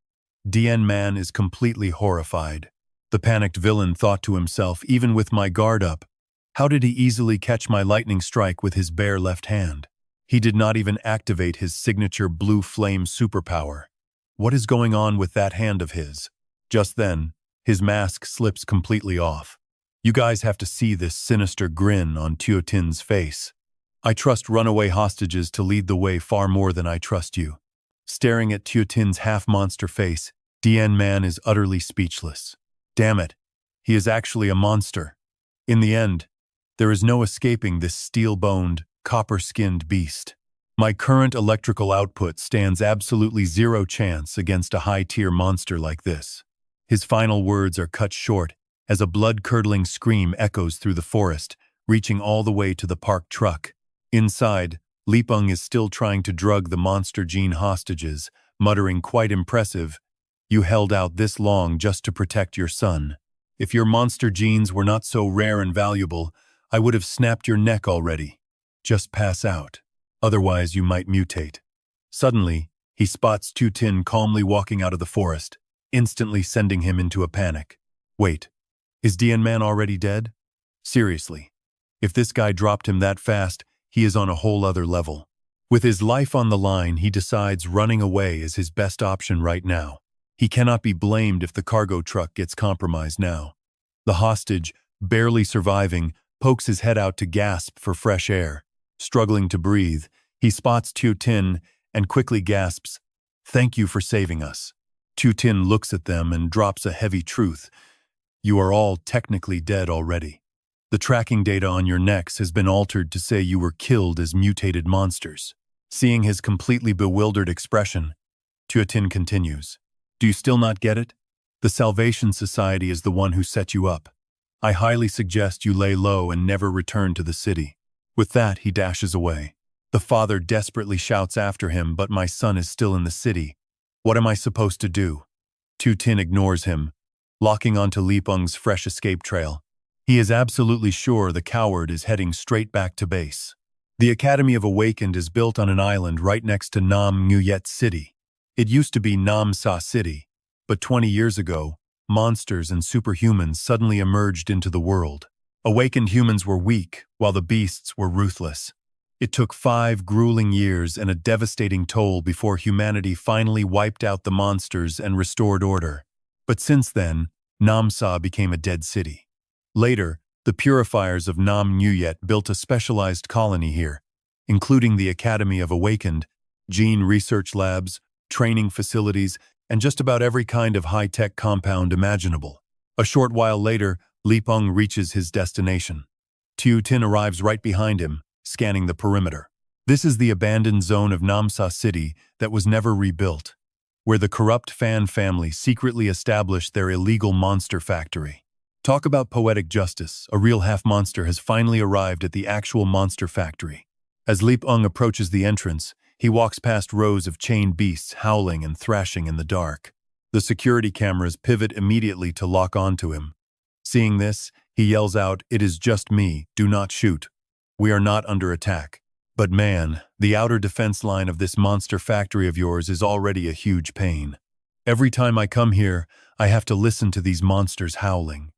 Speaker 1: DN Man is completely horrified. The panicked villain thought to himself, even with my guard up, how did he easily catch my lightning strike with his bare left hand? He did not even activate his signature blue flame superpower. What is going on with that hand of his? Just then, his mask slips completely off. You guys have to see this sinister grin on Tiotin's face. I trust runaway hostages to lead the way far more than I trust you. Staring at Tio Tin's half-monster face, Dian Man is utterly speechless. Damn it, he is actually a monster. In the end, there is no escaping this steel-boned, copper-skinned beast. My current electrical output stands absolutely zero chance against a high-tier monster like this. His final words are cut short as a blood-curdling scream echoes through the forest, reaching all the way to the parked truck. Inside, Lipeng is still trying to drug the monster gene hostages, muttering quite impressive, "You held out this long just to protect your son. If your monster genes were not so rare and valuable, I would have snapped your neck already. Just pass out. Otherwise you might mutate." Suddenly, he spots Tio Tin calmly walking out of the forest, instantly sending him into a panic. Wait, is Dian Man already dead? Seriously, if this guy dropped him that fast, he is on a whole other level. With his life on the line, he decides running away is his best option right now. He cannot be blamed if the cargo truck gets compromised now. The hostage, barely surviving, pokes his head out to gasp for fresh air. Struggling to breathe, he spots Tio Tin and quickly gasps, "Thank you for saving us." Tio Tin looks at them and drops a heavy truth. "You are all technically dead already. The tracking data on your necks has been altered to say you were killed as mutated monsters." Seeing his completely bewildered expression, Tio Tin continues, "Do you still not get it? The Salvation Society is the one who set you up. I highly suggest you lay low and never return to the city." With that, he dashes away. The father desperately shouts after him, "But my son is still in the city. What am I supposed to do?" Tio Tin ignores him, locking onto Lipeng's fresh escape trail. He is absolutely sure the coward is heading straight back to base. The Academy of Awakened is built on an island right next to Nam Nguyet City. It used to be Nam Sa City, but 20 years ago, monsters and superhumans suddenly emerged into the world. Awakened humans were weak, while the beasts were ruthless. It took 5 grueling years and a devastating toll before humanity finally wiped out the monsters and restored order. But since then, Namsa became a dead city. Later, the purifiers of Nam Nguyet built a specialized colony here, including the Academy of Awakened, gene research labs, training facilities, and just about every kind of high-tech compound imaginable. A short while later, Lipeng reaches his destination. Tio Tin arrives right behind him, scanning the perimeter. This is the abandoned zone of Namsa City that was never rebuilt, where the corrupt Fan family secretly established their illegal monster factory. Talk about poetic justice, a real half-monster has finally arrived at the actual monster factory. As Lipeng approaches the entrance, he walks past rows of chained beasts howling and thrashing in the dark. The security cameras pivot immediately to lock onto him. Seeing this, he yells out, "It is just me, do not shoot. We are not under attack." But man, the outer defense line of this monster factory of yours is already a huge pain. Every time I come here, I have to listen to these monsters howling.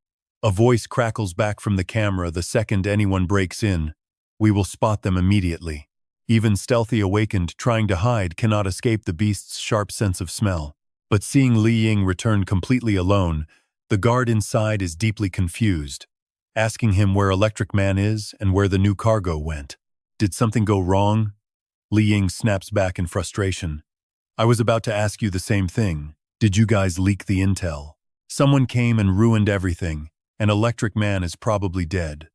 Speaker 1: A voice crackles back from the camera the second anyone breaks in. "We will spot them immediately." Even stealthy Awakened trying to hide cannot escape the beast's sharp sense of smell. But seeing Li Ying return completely alone, the guard inside is deeply confused, asking him where Electric Man is and where the new cargo went. Did something go wrong? Li Ying snaps back in frustration. "I was about to ask you the same thing. Did you guys leak the intel? Someone came and ruined everything, and Electric Man is probably dead.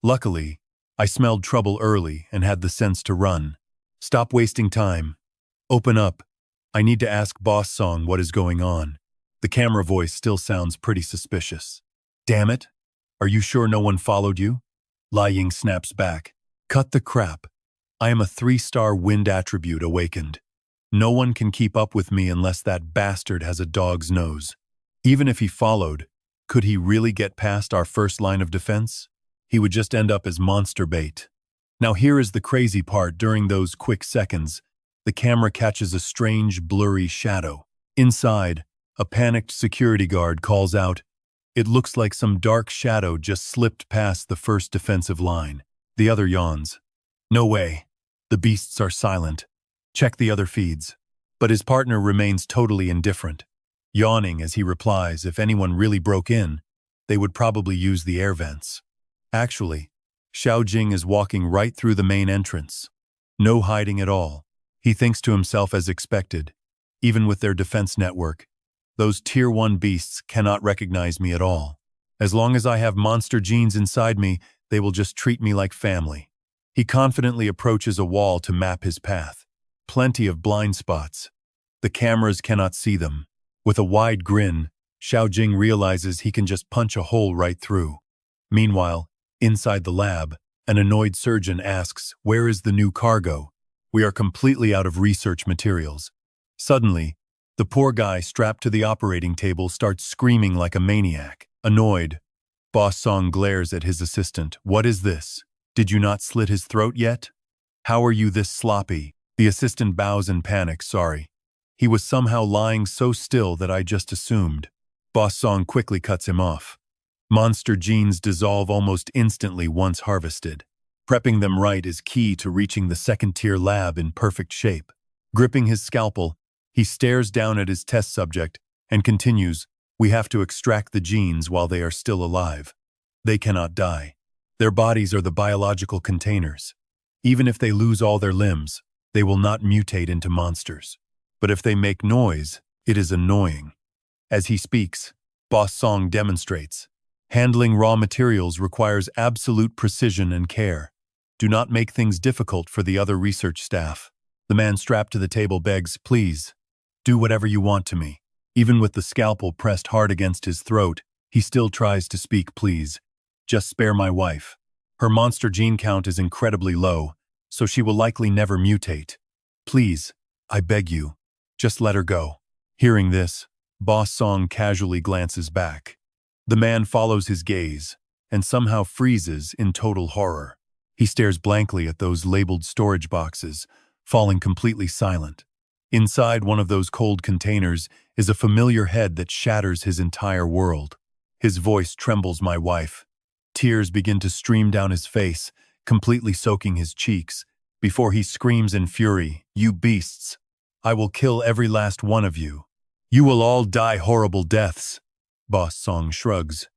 Speaker 1: Luckily, I smelled trouble early and had the sense to run. Stop wasting time. Open up. I need to ask Boss Song what is going on." The camera voice still sounds pretty suspicious. "Damn it. Are you sure no one followed you?" Li Ying snaps back. "Cut the crap. I am a 3-star wind attribute Awakened. No one can keep up with me unless that bastard has a dog's nose. Even if he followed, could he really get past our first line of defense? He would just end up as monster bait." Now here is the crazy part. During those quick seconds, the camera catches a strange, blurry shadow. Inside, a panicked security guard calls out, "It looks like some dark shadow just slipped past the first defensive line." The other yawns. "No way. The beasts are silent. Check the other feeds." But his partner remains totally indifferent, yawning as he replies, "If anyone really broke in, they would probably use the air vents." Actually, Xiao Xing is walking right through the main entrance. No hiding at all. He thinks to himself as expected, even with their defense network. Those Tier 1 beasts cannot recognize me at all. As long as I have monster genes inside me, they will just treat me like family. He confidently approaches a wall to map his path. Plenty of blind spots. The cameras cannot see them. With a wide grin, Xiao Xing realizes he can just punch a hole right through. Meanwhile, inside the lab, an annoyed surgeon asks, "Where is the new cargo? We are completely out of research materials." Suddenly, the poor guy strapped to the operating table starts screaming like a maniac. Annoyed, Boss Song glares at his assistant. "What is this? Did you not slit his throat yet? How are you this sloppy?" The assistant bows in panic. "Sorry. He was somehow lying so still that I just assumed." Boss Song quickly cuts him off. Monster genes dissolve almost instantly once harvested. Prepping them right is key to reaching the second-tier lab in perfect shape. Gripping his scalpel, he stares down at his test subject and continues, "We have to extract the genes while they are still alive. They cannot die. Their bodies are the biological containers. Even if they lose all their limbs, they will not mutate into monsters. But if they make noise, it is annoying." As he speaks, Boss Song demonstrates. Handling raw materials requires absolute precision and care. Do not make things difficult for the other research staff. The man strapped to the table begs, "Please, do whatever you want to me." Even with the scalpel pressed hard against his throat, he still tries to speak. "Please, just spare my wife. Her monster gene count is incredibly low, so she will likely never mutate. Please, I beg you, just let her go." Hearing this, Boss Song casually glances back. The man follows his gaze and somehow freezes in total horror. He stares blankly at those labeled storage boxes, falling completely silent. Inside one of those cold containers is a familiar head that shatters his entire world. His voice trembles, "My wife." Tears begin to stream down his face, completely soaking his cheeks, before he screams in fury, "You beasts! I will kill every last one of you. You will all die horrible deaths." Boss Song shrugs,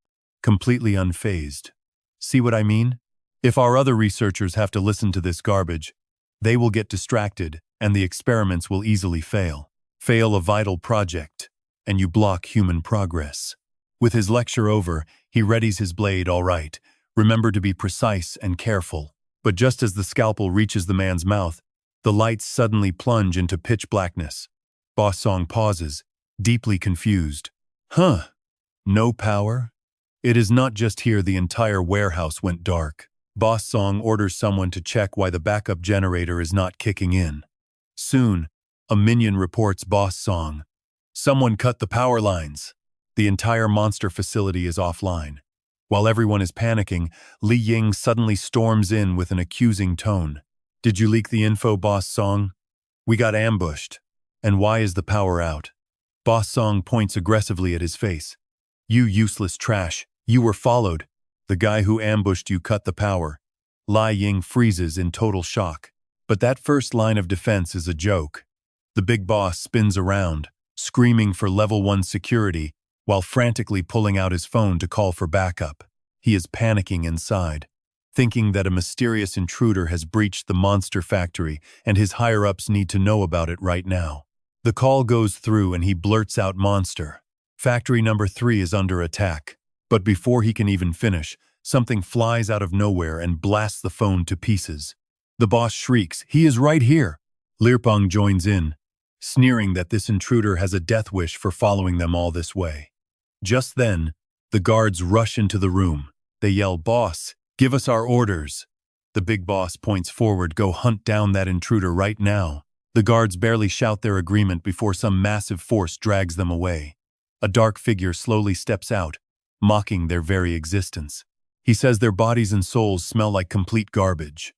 Speaker 1: completely unfazed. "See what I mean? If our other researchers have to listen to this garbage, they will get distracted and the experiments will easily fail. Fail a vital project, and you block human progress." With his lecture over, he readies his blade. "All right, remember to be precise and careful." But just as the scalpel reaches the man's mouth, the lights suddenly plunge into pitch blackness. Boss Song pauses, deeply confused. "Huh? No power?" It is not just here, the entire warehouse went dark. Boss Song orders someone to check why the backup generator is not kicking in. Soon, a minion reports Boss Song. "Someone cut the power lines." The entire monster facility is offline. While everyone is panicking, Li Ying suddenly storms in with an accusing tone. "Did you leak the info, Boss Song? We got ambushed. And why is the power out?" Boss Song points aggressively at his face. "You useless trash. You were followed. The guy who ambushed you cut the power." Li Ying freezes in total shock. But that first line of defense is a joke. The big boss spins around, screaming for level 1 security, while frantically pulling out his phone to call for backup. He is panicking inside, thinking that a mysterious intruder has breached the monster factory and his higher-ups need to know about it right now. The call goes through and he blurts out, "Monster. Factory number 3 is under attack." But before he can even finish, something flies out of nowhere and blasts the phone to pieces. The boss shrieks, "He is right here!" Lirpong joins in, sneering that this intruder has a death wish for following them all this way. Just then, the guards rush into the room. They yell, "Boss, give us our orders." The big boss points forward, "Go hunt down that intruder right now." The guards barely shout their agreement before some massive force drags them away. A dark figure slowly steps out, mocking their very existence. He says their bodies and souls smell like complete garbage.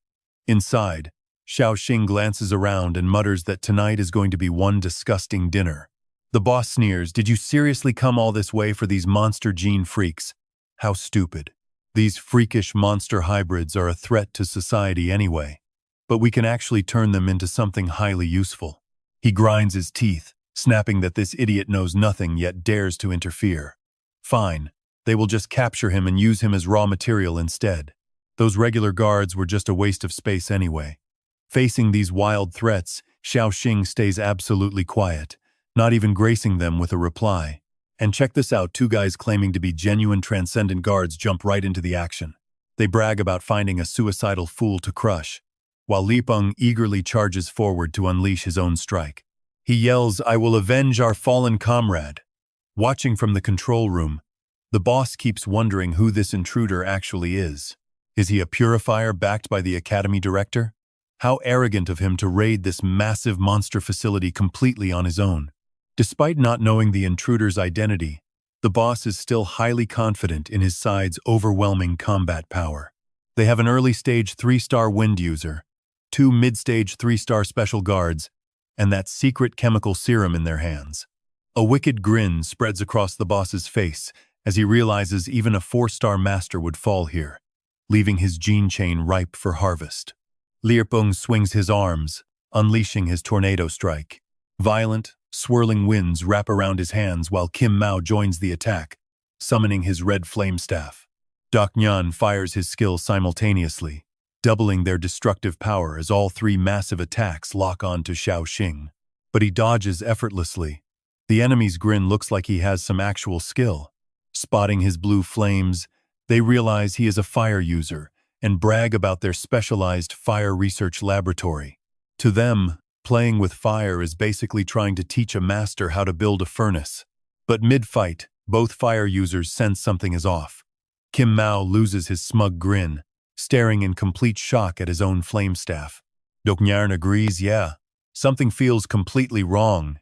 Speaker 1: Inside, Xiao Xing glances around and mutters that tonight is going to be one disgusting dinner. The boss sneers, "Did you seriously come all this way for these monster gene freaks? How stupid. These freakish monster hybrids are a threat to society anyway. But we can actually turn them into something highly useful." He grinds his teeth, snapping that this idiot knows nothing yet dares to interfere. Fine, they will just capture him and use him as raw material instead. Those regular guards were just a waste of space anyway. Facing these wild threats, Xiao Xing stays absolutely quiet, not even gracing them with a reply. And check this out, two guys claiming to be genuine transcendent guards jump right into the action. They brag about finding a suicidal fool to crush, while Li Peng eagerly charges forward to unleash his own strike. He yells, "I will avenge our fallen comrade." Watching from the control room, the boss keeps wondering who this intruder actually is. Is he a purifier backed by the academy director? How arrogant of him to raid this massive monster facility completely on his own. Despite not knowing the intruder's identity, the boss is still highly confident in his side's overwhelming combat power. They have an early-stage 3-star wind user, 2 mid-stage 3-star special guards, and that secret chemical serum in their hands. A wicked grin spreads across the boss's face as he realizes even a 4-star master would fall here, leaving his gene chain ripe for harvest. Li Peng swings his arms, unleashing his tornado strike. Violent, swirling winds wrap around his hands while Kim Mao joins the attack, summoning his red flame staff. Doc Nyan fires his skills simultaneously, doubling their destructive power as all 3 massive attacks lock on to Xiao Xing. But he dodges effortlessly. The enemy's grin looks like he has some actual skill. Spotting his blue flames, they realize he is a fire user and brag about their specialized fire research laboratory. To them, playing with fire is basically trying to teach a master how to build a furnace. But mid-fight, both fire users sense something is off. Kim Mao loses his smug grin, staring in complete shock at his own flame staff. Doc Nyan agrees, yeah, something feels completely wrong.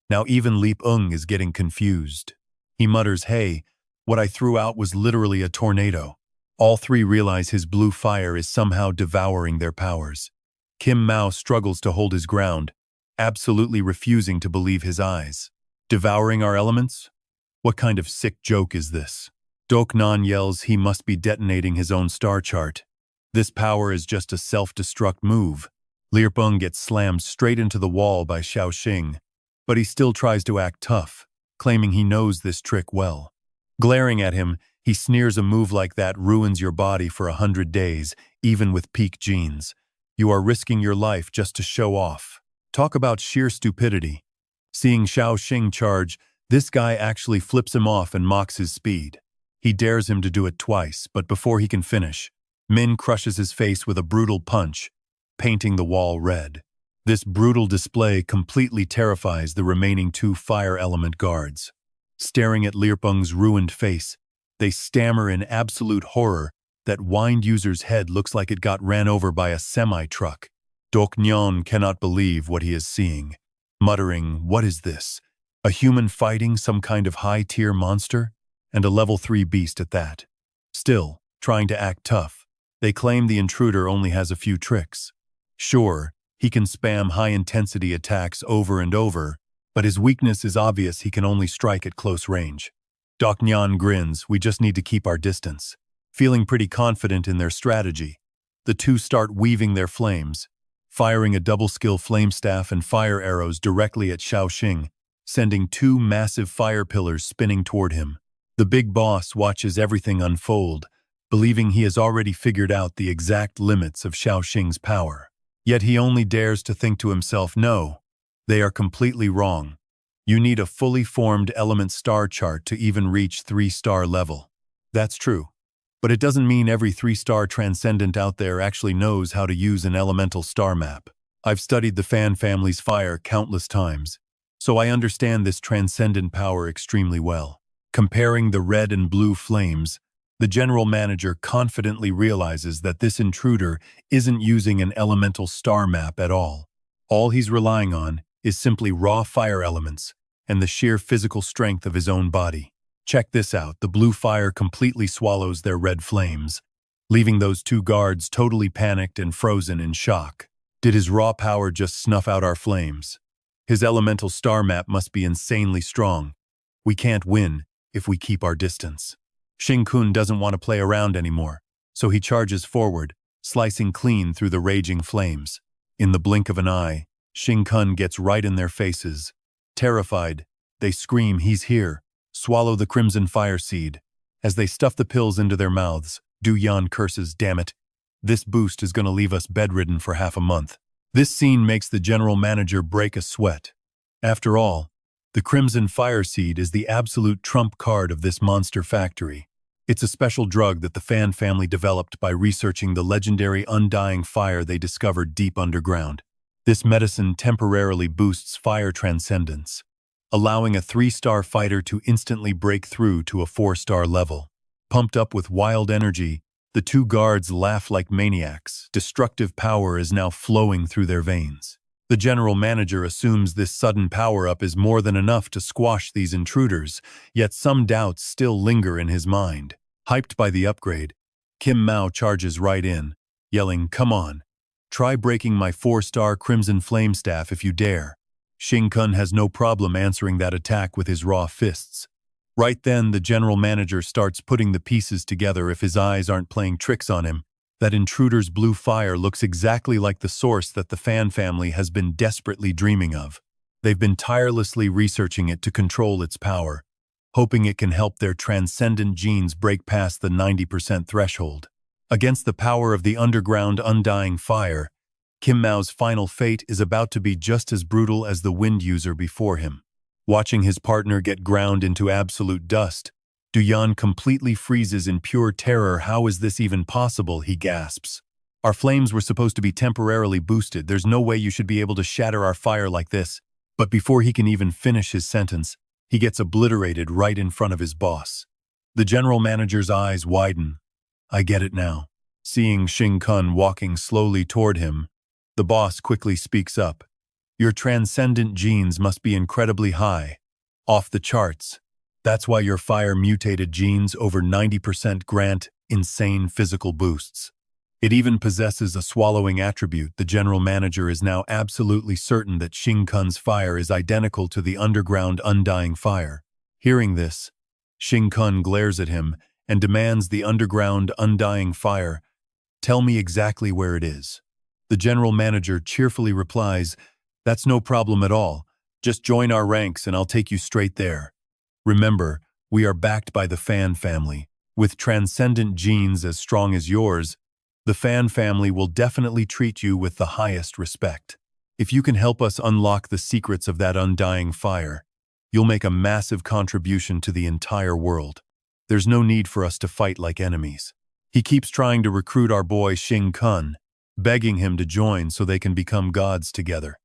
Speaker 1: Now even Li Peng is getting confused. He mutters, "Hey, what I threw out was literally a tornado." All 3 realize his blue fire is somehow devouring their powers. Kim Mao struggles to hold his ground, absolutely refusing to believe his eyes. Devouring our elements? What kind of sick joke is this? Doc Nyan yells he must be detonating his own star chart. This power is just a self-destruct move. Li Peng gets slammed straight into the wall by Xiao Xing, but he still tries to act tough, claiming he knows this trick well. Glaring at him, he sneers, "A move like that ruins your body for 100 days, even with peak genes. You are risking your life just to show off." Talk about sheer stupidity. Seeing Xiao Xing charge, this guy actually flips him off and mocks his speed. He dares him to do it twice, but before he can finish, Min crushes his face with a brutal punch, painting the wall red. This brutal display completely terrifies the remaining 2 fire element guards. Staring at Li Peng's ruined face, they stammer in absolute horror that wind user's head looks like it got ran over by a semi-truck. Doc Nyan cannot believe what he is seeing, muttering, "What is this? A human fighting some kind of high-tier monster? And a level 3 beast at that." Still, trying to act tough, they claim the intruder only has a few tricks. Sure, he can spam high-intensity attacks over and over, but his weakness is obvious. He can only strike at close range. Doc Nyan grins, "We just need to keep our distance." Feeling pretty confident in their strategy, the 2 start weaving their flames, firing a double-skill flame staff and fire arrows directly at Xiao Xing, sending 2 massive fire pillars spinning toward him. The big boss watches everything unfold, believing he has already figured out the exact limits of Xiao Xing's power. Yet he only dares to think to himself, "No, they are completely wrong. You need a fully formed element star chart to even reach 3-star level." That's true, but it doesn't mean every 3-star transcendent out there actually knows how to use an elemental star map. I've studied the Fan family's fire countless times, so I understand this transcendent power extremely well. Comparing the red and blue flames, the general manager confidently realizes that this intruder isn't using an elemental star map at all. All he's relying on is simply raw fire elements and the sheer physical strength of his own body. Check this out, the blue fire completely swallows their red flames, leaving those 2 guards totally panicked and frozen in shock. Did his raw power just snuff out our flames? His elemental star map must be insanely strong. We can't win if we keep our distance. Xing-kun doesn't want to play around anymore, so he charges forward, slicing clean through the raging flames. In the blink of an eye, Xing-kun gets right in their faces. Terrified, they scream, "He's here!" Swallow the crimson fire seed. As they stuff the pills into their mouths, Du Yan curses, "Damn it, this boost is going to leave us bedridden for half a month." This scene makes the general manager break a sweat. After all, The Crimson Fire Seed is the absolute trump card of this monster factory. It's a special drug that the Fan family developed by researching the legendary undying fire they discovered deep underground. This medicine temporarily boosts fire transcendence, allowing a 3-star fighter to instantly break through to a 4-star level. Pumped up with wild energy, the two guards laugh like maniacs. Destructive power is now flowing through their veins. The general manager assumes this sudden power-up is more than enough to squash these intruders, yet some doubts still linger in his mind. Hyped by the upgrade, Kim Mao charges right in, yelling, "Come on, try breaking my 4-star Crimson Flame Staff if you dare." Xing Kun has no problem answering that attack with his raw fists. Right then, the general manager starts putting the pieces together if his eyes aren't playing tricks on him. That intruder's blue fire looks exactly like the source that the Fan family has been desperately dreaming of. They've been tirelessly researching it to control its power, hoping it can help their transcendent genes break past the 90% threshold. Against the power of the underground undying fire, Kim Mao's final fate is about to be just as brutal as the wind user before him. Watching his partner get ground into absolute dust, Duyan completely freezes in pure terror. "How is this even possible?" he gasps. "Our flames were supposed to be temporarily boosted. There's no way you should be able to shatter our fire like this." But before he can even finish his sentence, he gets obliterated right in front of his boss. The general manager's eyes widen. "I get it now." Seeing Xing Kun walking slowly toward him, the boss quickly speaks up. "Your transcendent genes must be incredibly high, off the charts. That's why your fire-mutated genes over 90% grant insane physical boosts. It even possesses a swallowing attribute." The general manager is now absolutely certain that Xing Kun's fire is identical to the underground undying fire. Hearing this, Xing Kun glares at him and demands the underground undying fire. "Tell me exactly where it is." The general manager cheerfully replies, "That's no problem at all. Just join our ranks and I'll take you straight there. Remember, we are backed by the Fan family. With transcendent genes as strong as yours, the Fan family will definitely treat you with the highest respect. If you can help us unlock the secrets of that undying fire, you'll make a massive contribution to the entire world. There's no need for us to fight like enemies." He keeps trying to recruit our boy Xing Kun, begging him to join so they can become gods together.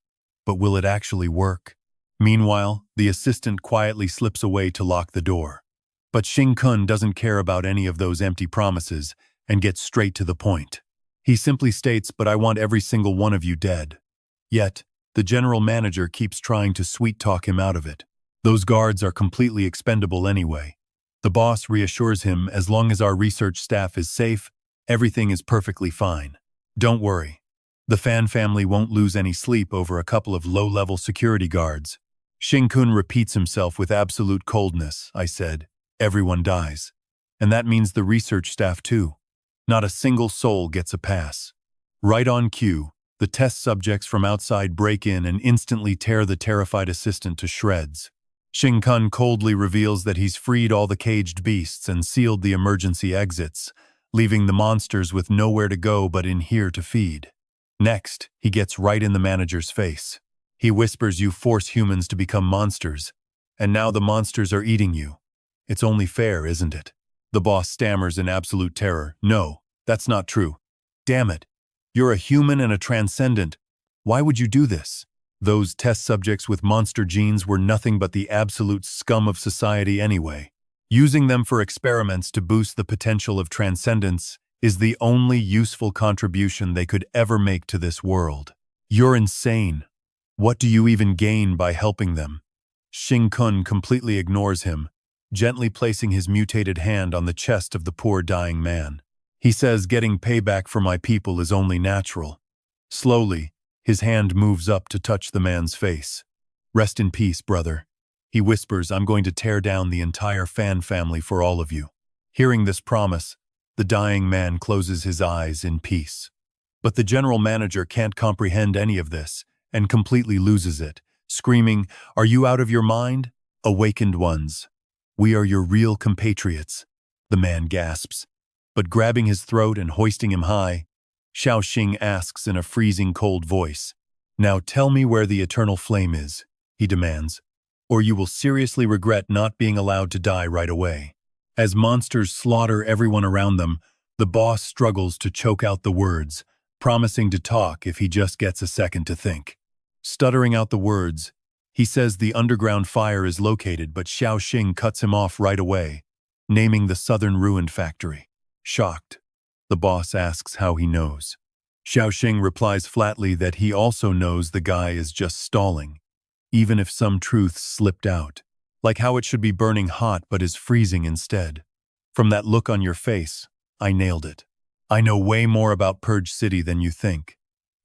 Speaker 1: But will it actually work? Meanwhile, the assistant quietly slips away to lock the door. But Xing Kun doesn't care about any of those empty promises and gets straight to the point. He simply states, "But I want every single one of you dead." Yet, the general manager keeps trying to sweet-talk him out of it. Those guards are completely expendable anyway. The boss reassures him, "As long as our research staff is safe, everything is perfectly fine. Don't worry. The Fan family won't lose any sleep over a couple of low-level security guards." Xing Kun repeats himself with absolute coldness. "I said, everyone dies. And that means the research staff too. Not a single soul gets a pass." Right on cue, the test subjects from outside break in and instantly tear the terrified assistant to shreds. Xing Kun coldly reveals that he's freed all the caged beasts and sealed the emergency exits, leaving the monsters with nowhere to go but in here to feed. Next, he gets right in the manager's face. He whispers, "You force humans to become monsters, and now the monsters are eating you. It's only fair, isn't it?" The boss stammers in absolute terror. "No, that's not true. Damn it. You're a human and a transcendent. Why would you do this?" Those test subjects with monster genes were nothing but the absolute scum of society anyway. Using them for experiments to boost the potential of transcendence is the only useful contribution they could ever make to this world. "You're insane. What do you even gain by helping them?" Xing Kun completely ignores him, gently placing his mutated hand on the chest of the poor dying man. He says, "Getting payback for my people is only natural." Slowly, his hand moves up to touch the man's face. "Rest in peace, brother." He whispers, "I'm going to tear down the entire Fan family for all of you." Hearing this promise, the dying man closes his eyes in peace. But the general manager can't comprehend any of this and completely loses it, screaming, "Are you out of your mind? Awakened ones. We are your real compatriots." The man gasps. But grabbing his throat and hoisting him high, Xiao Xing asks in a freezing cold voice, "Now tell me where the eternal flame is," he demands. or you will seriously regret not being allowed to die right away. As monsters slaughter everyone around them, the boss struggles to choke out the words, promising to talk if he just gets a second to think. Stuttering out the words, he says the underground fire is located, but Xiao Xing cuts him off right away, naming the southern ruined factory. Shocked, the boss asks how he knows. Xiao Xing replies flatly that he also knows the guy is just stalling, even if some truths slipped out, like how it should be burning hot but is freezing instead. From that look on your face, I nailed it. I know way more about Purge City than you think.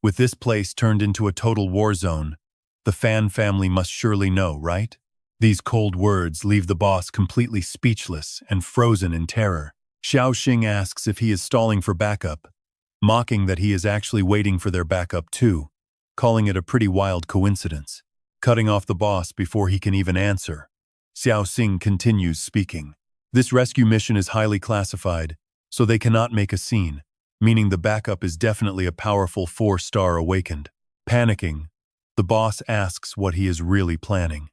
Speaker 1: With this place turned into a total war zone, the Fan family must surely know, right? These cold words leave the boss completely speechless and frozen in terror. Xiao Xing asks if he is stalling for backup, mocking that he is actually waiting for their backup too, calling it a pretty wild coincidence. Cutting off the boss before he can even answer, Xiao Xing continues speaking. This rescue mission is highly classified, so they cannot make a scene, meaning the backup is definitely a powerful 4-star awakened. Panicking, the boss asks what he is really planning.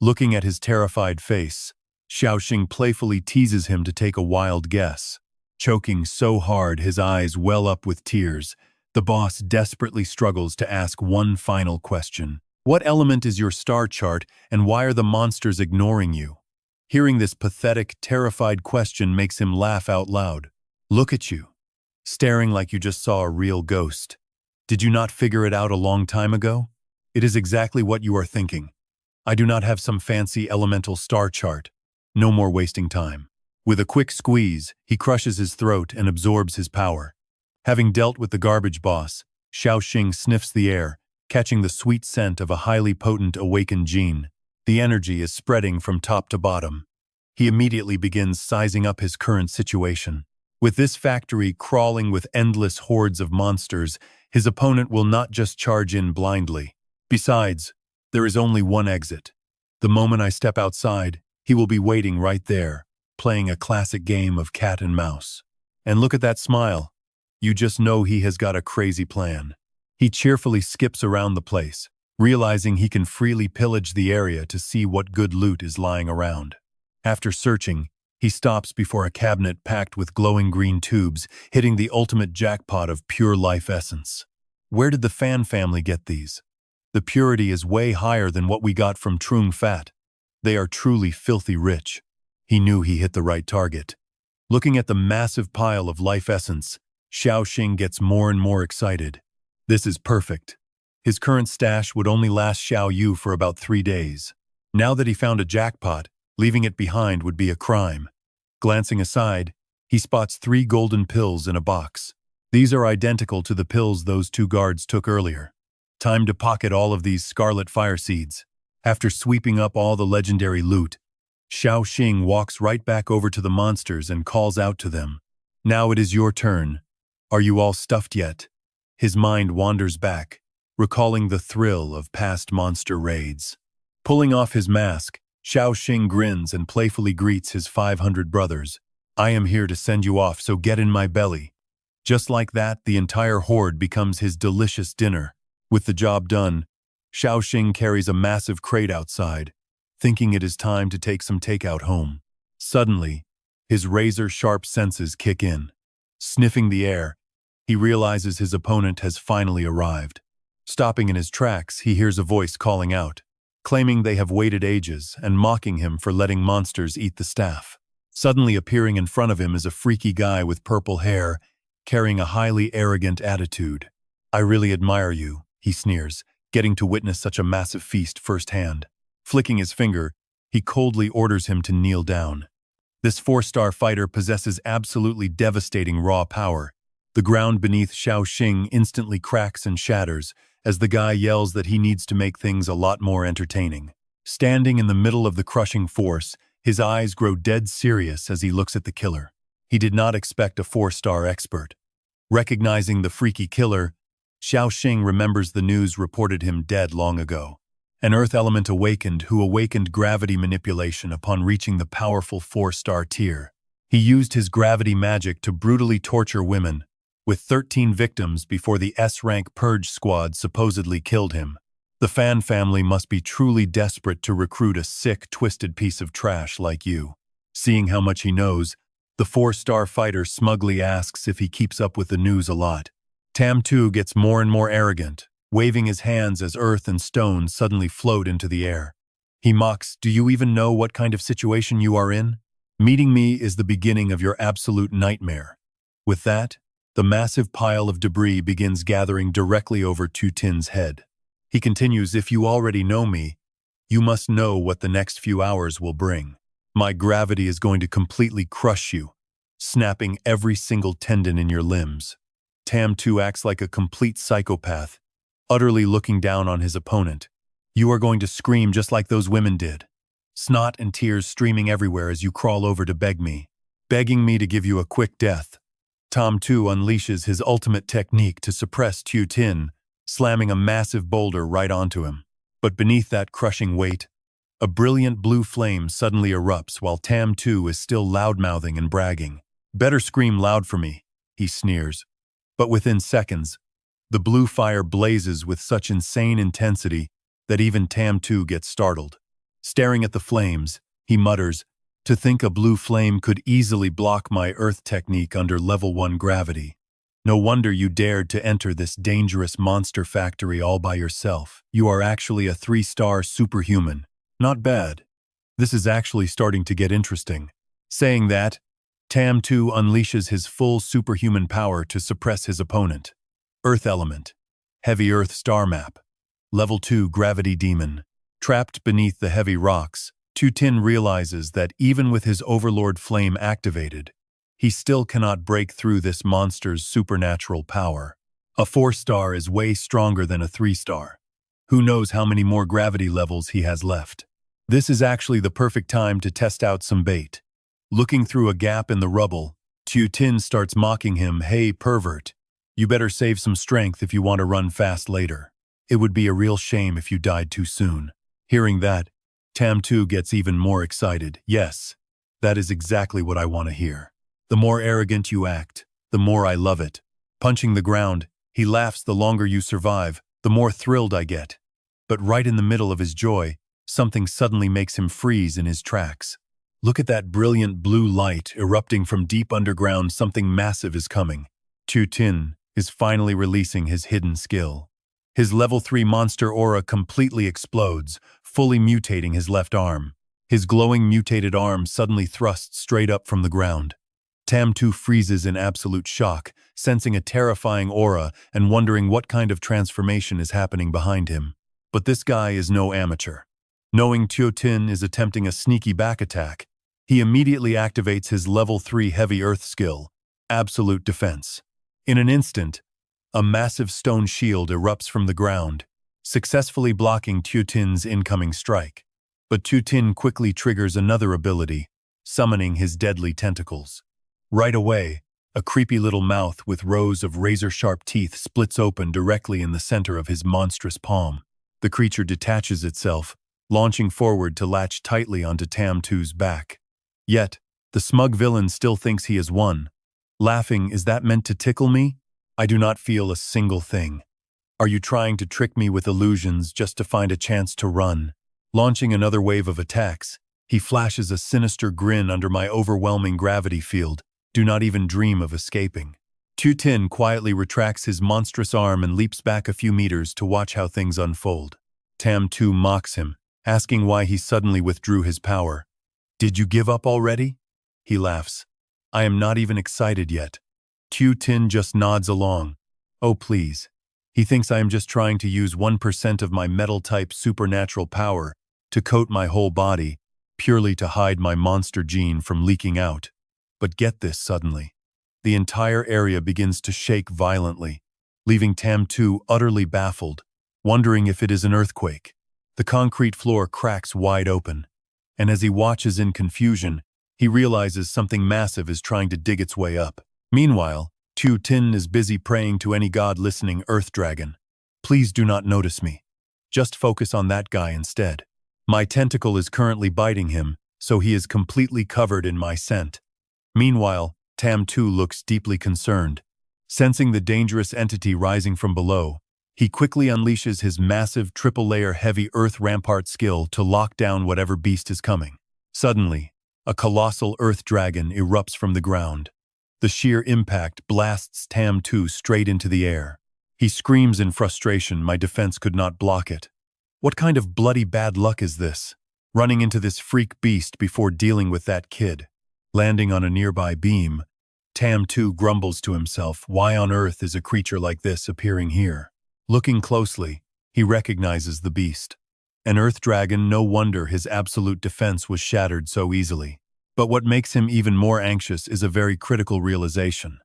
Speaker 1: Looking at his terrified face, Xiao Xing playfully teases him to take a wild guess. Choking so hard his eyes well up with tears, the boss desperately struggles to ask one final question. What element is your star chart, and why are the monsters ignoring you? Hearing this pathetic, terrified question makes him laugh out loud. Look at you, staring like you just saw a real ghost. Did you not figure it out a long time ago? It is exactly what you are thinking. I do not have some fancy elemental star chart. No more wasting time. With a quick squeeze, he crushes his throat and absorbs his power. Having dealt with the garbage boss, Xiao Xing sniffs the air, catching the sweet scent of a highly potent awakened gene. The energy is spreading from top to bottom. He immediately begins sizing up his current situation. With this factory crawling with endless hordes of monsters, his opponent will not just charge in blindly. Besides, there is only one exit. The moment I step outside, he will be waiting right there, playing a classic game of cat and mouse. And look at that smile. You just know he has got a crazy plan. He cheerfully skips around the place, realizing he can freely pillage the area to see what good loot is lying around. After searching, he stops before a cabinet packed with glowing green tubes, hitting the ultimate jackpot of pure life essence. Where did the Fan family get these? The purity is way higher than what we got from Trung Fat. They are truly filthy rich. He knew he hit the right target. Looking at the massive pile of life essence, Xiao Xing gets more and more excited. This is perfect. His current stash would only last Xiao Yu for about 3 days. Now that he found a jackpot, leaving it behind would be a crime. Glancing aside, he spots 3 golden pills in a box. These are identical to the pills those 2 guards took earlier. Time to pocket all of these scarlet fire seeds. After sweeping up all the legendary loot, Xiao Xing walks right back over to the monsters and calls out to them. Now it is your turn. Are you all stuffed yet? His mind wanders back, recalling the thrill of past monster raids. Pulling off his mask, Xiao Xing grins and playfully greets his 500 brothers. I am here to send you off, so get in my belly. Just like that, the entire horde becomes his delicious dinner. With the job done, Xiao Xing carries a massive crate outside, thinking it is time to take some takeout home. Suddenly, his razor-sharp senses kick in. Sniffing the air, he realizes his opponent has finally arrived. Stopping in his tracks, he hears a voice calling out, claiming they have waited ages and mocking him for letting monsters eat the staff. Suddenly appearing in front of him is a freaky guy with purple hair, carrying a highly arrogant attitude. I really admire you, he sneers, getting to witness such a massive feast firsthand. Flicking his finger, he coldly orders him to kneel down. This 4-star fighter possesses absolutely devastating raw power. The ground beneath Xiao Xing instantly cracks and shatters as the guy yells that he needs to make things a lot more entertaining. Standing in the middle of the crushing force, his eyes grow dead serious as he looks at the killer. He did not expect a 4-star expert. Recognizing the freaky killer, Xiao Xing remembers the news reported him dead long ago. An earth element awakened who awakened gravity manipulation upon reaching the powerful 4-star tier. He used his gravity magic to brutally torture women, with 13 victims before the S-rank purge squad supposedly killed him. The Fan family must be truly desperate to recruit a sick, twisted piece of trash like you. Seeing how much he knows, the 4-star fighter smugly asks if he keeps up with the news a lot. Tam 2 gets more and more arrogant, waving his hands as earth and stone suddenly float into the air. He mocks, "Do you even know what kind of situation you are in? Meeting me is the beginning of your absolute nightmare." With that, the massive pile of debris begins gathering directly over Tu Tin's head. He continues, "If you already know me, you must know what the next few hours will bring. My gravity is going to completely crush you, snapping every single tendon in your limbs." Tam 2 acts like a complete psychopath, utterly looking down on his opponent. "You are going to scream just like those women did. Snot and tears streaming everywhere as you crawl over to beg me, begging me to give you a quick death." Tam 2 unleashes his ultimate technique to suppress Tu Tin, slamming a massive boulder right onto him. But beneath that crushing weight, a brilliant blue flame suddenly erupts while Tam 2 is still loudmouthing and bragging. "Better scream loud for me," he sneers. But within seconds, the blue fire blazes with such insane intensity that even Tam 2 gets startled. Staring at the flames, he mutters, "To think a blue flame could easily block my earth technique under level 1 gravity. No wonder you dared to enter this dangerous monster factory all by yourself. You are actually a 3-star superhuman. Not bad. This is actually starting to get interesting." Saying that, Tam 2 unleashes his full superhuman power to suppress his opponent. Earth Element. Heavy Earth Star Map. Level 2 Gravity Demon. Trapped beneath the heavy rocks, Tu Tin realizes that even with his Overlord Flame activated, he still cannot break through this monster's supernatural power. A 4-star is way stronger than a 3-star. Who knows how many more gravity levels he has left. This is actually the perfect time to test out some bait. Looking through a gap in the rubble, Tu Tin starts mocking him, "Hey, pervert. You better save some strength if you want to run fast later. It would be a real shame if you died too soon." Hearing that, Tam 2 gets even more excited. "Yes, that is exactly what I want to hear. The more arrogant you act, the more I love it." Punching the ground, he laughs, "The longer you survive, the more thrilled I get." But right in the middle of his joy, something suddenly makes him freeze in his tracks. Look at that brilliant blue light erupting from deep underground. Something massive is coming. Tu Tin is finally releasing his hidden skill. His level 3 monster aura completely explodes, fully mutating his left arm. His glowing mutated arm suddenly thrusts straight up from the ground. Tam 2 freezes in absolute shock, sensing a terrifying aura and wondering what kind of transformation is happening behind him. But this guy is no amateur. Knowing Tu Tin is attempting a sneaky back attack, he immediately activates his level 3 heavy earth skill, Absolute Defense. In an instant, a massive stone shield erupts from the ground, successfully blocking Tu Tin's incoming strike. But Tu Tin quickly triggers another ability, summoning his deadly tentacles. Right away, a creepy little mouth with rows of razor-sharp teeth splits open directly in the center of his monstrous palm. The creature detaches itself, launching forward to latch tightly onto Tam 2's back. Yet, the smug villain still thinks he has won. Laughing, "Is that meant to tickle me? I do not feel a single thing. Are you trying to trick me with illusions just to find a chance to run?" Launching another wave of attacks, he flashes a sinister grin under my overwhelming gravity field. Do not even dream of escaping. Tu Tin quietly retracts his monstrous arm and leaps back a few meters to watch how things unfold. Tam 2 mocks him, asking why he suddenly withdrew his power. "Did you give up already?" He laughs. "I am not even excited yet." Tu Tin just nods along. "Oh, please." He thinks I am just trying to use 1% of my metal-type supernatural power to coat my whole body, purely to hide my monster gene from leaking out. But get this suddenly. The entire area begins to shake violently, leaving Tam 2 utterly baffled, wondering if it is an earthquake. The concrete floor cracks wide open, and as he watches in confusion, he realizes something massive is trying to dig its way up. Meanwhile, Tu Tin is busy praying to any god listening, "Earth Dragon, please do not notice me. Just focus on that guy instead. My tentacle is currently biting him, so he is completely covered in my scent." Meanwhile, Tam 2 looks deeply concerned. Sensing the dangerous entity rising from below, He quickly unleashes his massive triple-layer heavy earth rampart skill to lock down whatever beast is coming. Suddenly, a colossal earth dragon erupts from the ground. The sheer impact blasts Tam-2 straight into the air. He screams in frustration. My defense could not block it. What kind of bloody bad luck is this? Running into this freak beast before dealing with that kid. Landing on a nearby beam, Tam-2 grumbles to himself, why on earth is a creature like this appearing here? Looking closely, he recognizes the beast. An earth dragon, no wonder his absolute defense was shattered so easily. But what makes him even more anxious is a very critical realization.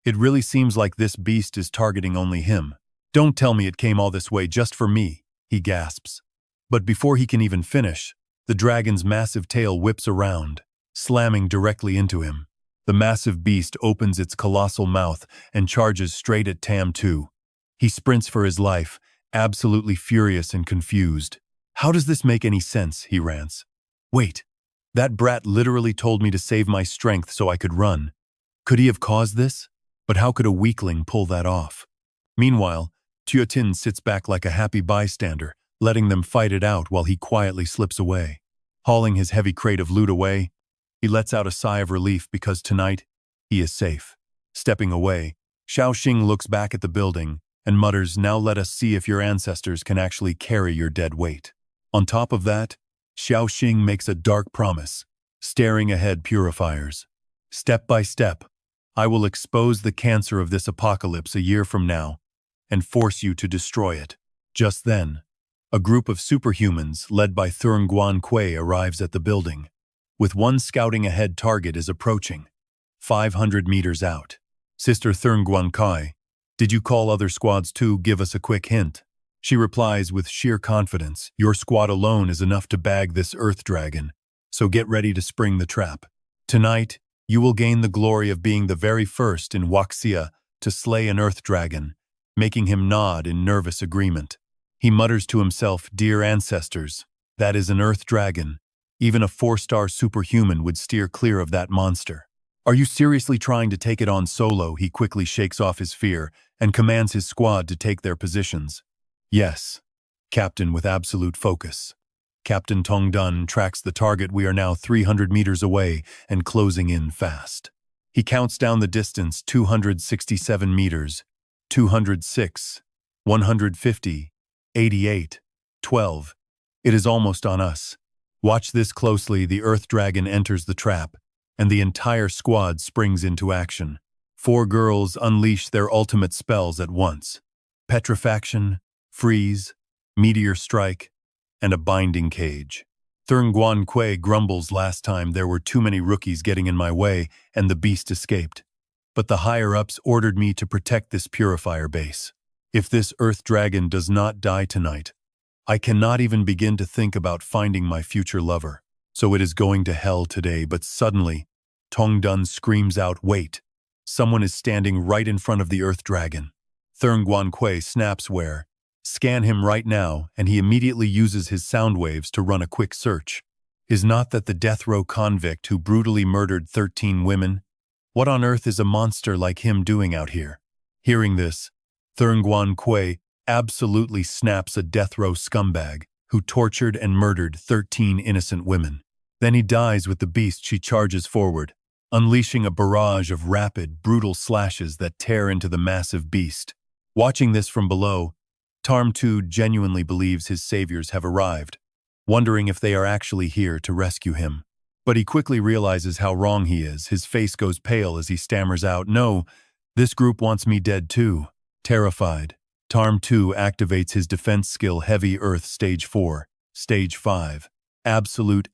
Speaker 1: It really seems like this beast is targeting only him. Don't tell me it came all this way just for me, he gasps. But before he can even finish, the dragon's massive tail whips around, slamming directly into him. The massive beast opens its colossal mouth and charges straight at Tam-2. He sprints for his life, absolutely furious and confused. How does this make any sense? He rants. Wait, that brat literally told me to save my strength so I could run. Could he have caused this? But how could a weakling pull that off? Meanwhile, Tiotin sits back like a happy bystander, letting them fight it out while he quietly slips away. Hauling his heavy crate of loot away, he lets out a sigh of relief because tonight, he is safe. Stepping away, Xiao Xing looks back at the building and mutters, now let us see if your ancestors can actually carry your dead weight. On top of that, Xiao Xing makes a dark promise, staring ahead purifiers. Step by step, I will expose the cancer of this apocalypse a year from now and force you to destroy it. Just then, a group of superhumans led by Thurn Guan Kui arrives at the building. With one scouting ahead target is approaching, 500 meters out. Sister Thurn Guan Kui, did you call other squads too? Give us a quick hint. She replies with sheer confidence, your squad alone is enough to bag this earth dragon, so get ready to spring the trap. Tonight, you will gain the glory of being the very first in Huaxia to slay an earth dragon, making him nod in nervous agreement. He mutters to himself, dear ancestors, that is an earth dragon. Even a 4-star superhuman would steer clear of that monster. Are you seriously trying to take it on solo? He quickly shakes off his fear and commands his squad to take their positions. Yes, Captain, with absolute focus. Captain Tongdun tracks the target. We are now 300 meters away and closing in fast. He counts down the distance, 267 meters, 206, 150, 88, 12. It is almost on us. Watch this closely. The earth dragon enters the trap, and the entire squad springs into action. 4 girls unleash their ultimate spells at once. Petrifaction, freeze, meteor strike, and a binding cage. Thurn Guan Kui grumbles, last time there were too many rookies getting in my way and the beast escaped. But the higher-ups ordered me to protect this purifier base. If this earth dragon does not die tonight, I cannot even begin to think about finding my future lover. So it is going to hell today. But suddenly, Tongdun screams out, wait, someone is standing right in front of the earth dragon. Thurn Guan Kui snaps, where? Scan him right now, and he immediately uses his sound waves to run a quick search. Is not that the death row convict who brutally murdered 13 women? What on earth is a monster like him doing out here? Hearing this, Thurn Guan Kui absolutely snaps, a death row scumbag who tortured and murdered 13 innocent women. Then he dies with the beast. She charges forward, unleashing a barrage of rapid, brutal slashes that tear into the massive beast. Watching this from below, Tam-2 genuinely believes his saviors have arrived, wondering if they are actually here to rescue him. But he quickly realizes how wrong he is. His face goes pale as he stammers out, no, this group wants me dead too. Terrified, Tam-2 activates his defense skill Heavy Earth Stage 4, Stage 5, Absolute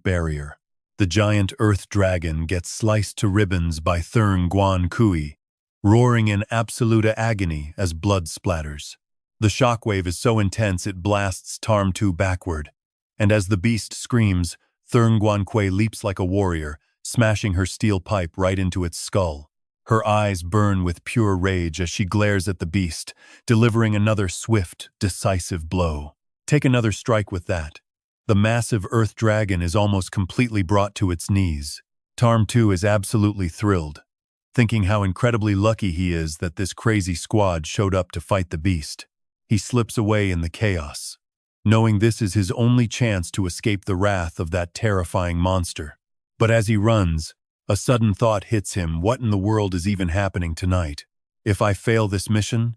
Speaker 1: Barrier. The giant earth dragon gets sliced to ribbons by Thurn Guan Kui, roaring in absolute agony as blood splatters. The shockwave is so intense it blasts Tam-2 backward, and as the beast screams, Thurn Guan Kui leaps like a warrior, smashing her steel pipe right into its skull. Her eyes burn with pure rage as she glares at the beast, delivering another swift, decisive blow. Take another strike with that. The massive earth dragon is almost completely brought to its knees. Tam-2 is absolutely thrilled, thinking how incredibly lucky he is that this crazy squad showed up to fight the beast. he slips away in the chaos, knowing this is his only chance to escape the wrath of that terrifying monster. But as he runs, a sudden thought hits him. What in the world is even happening tonight? If I fail this mission,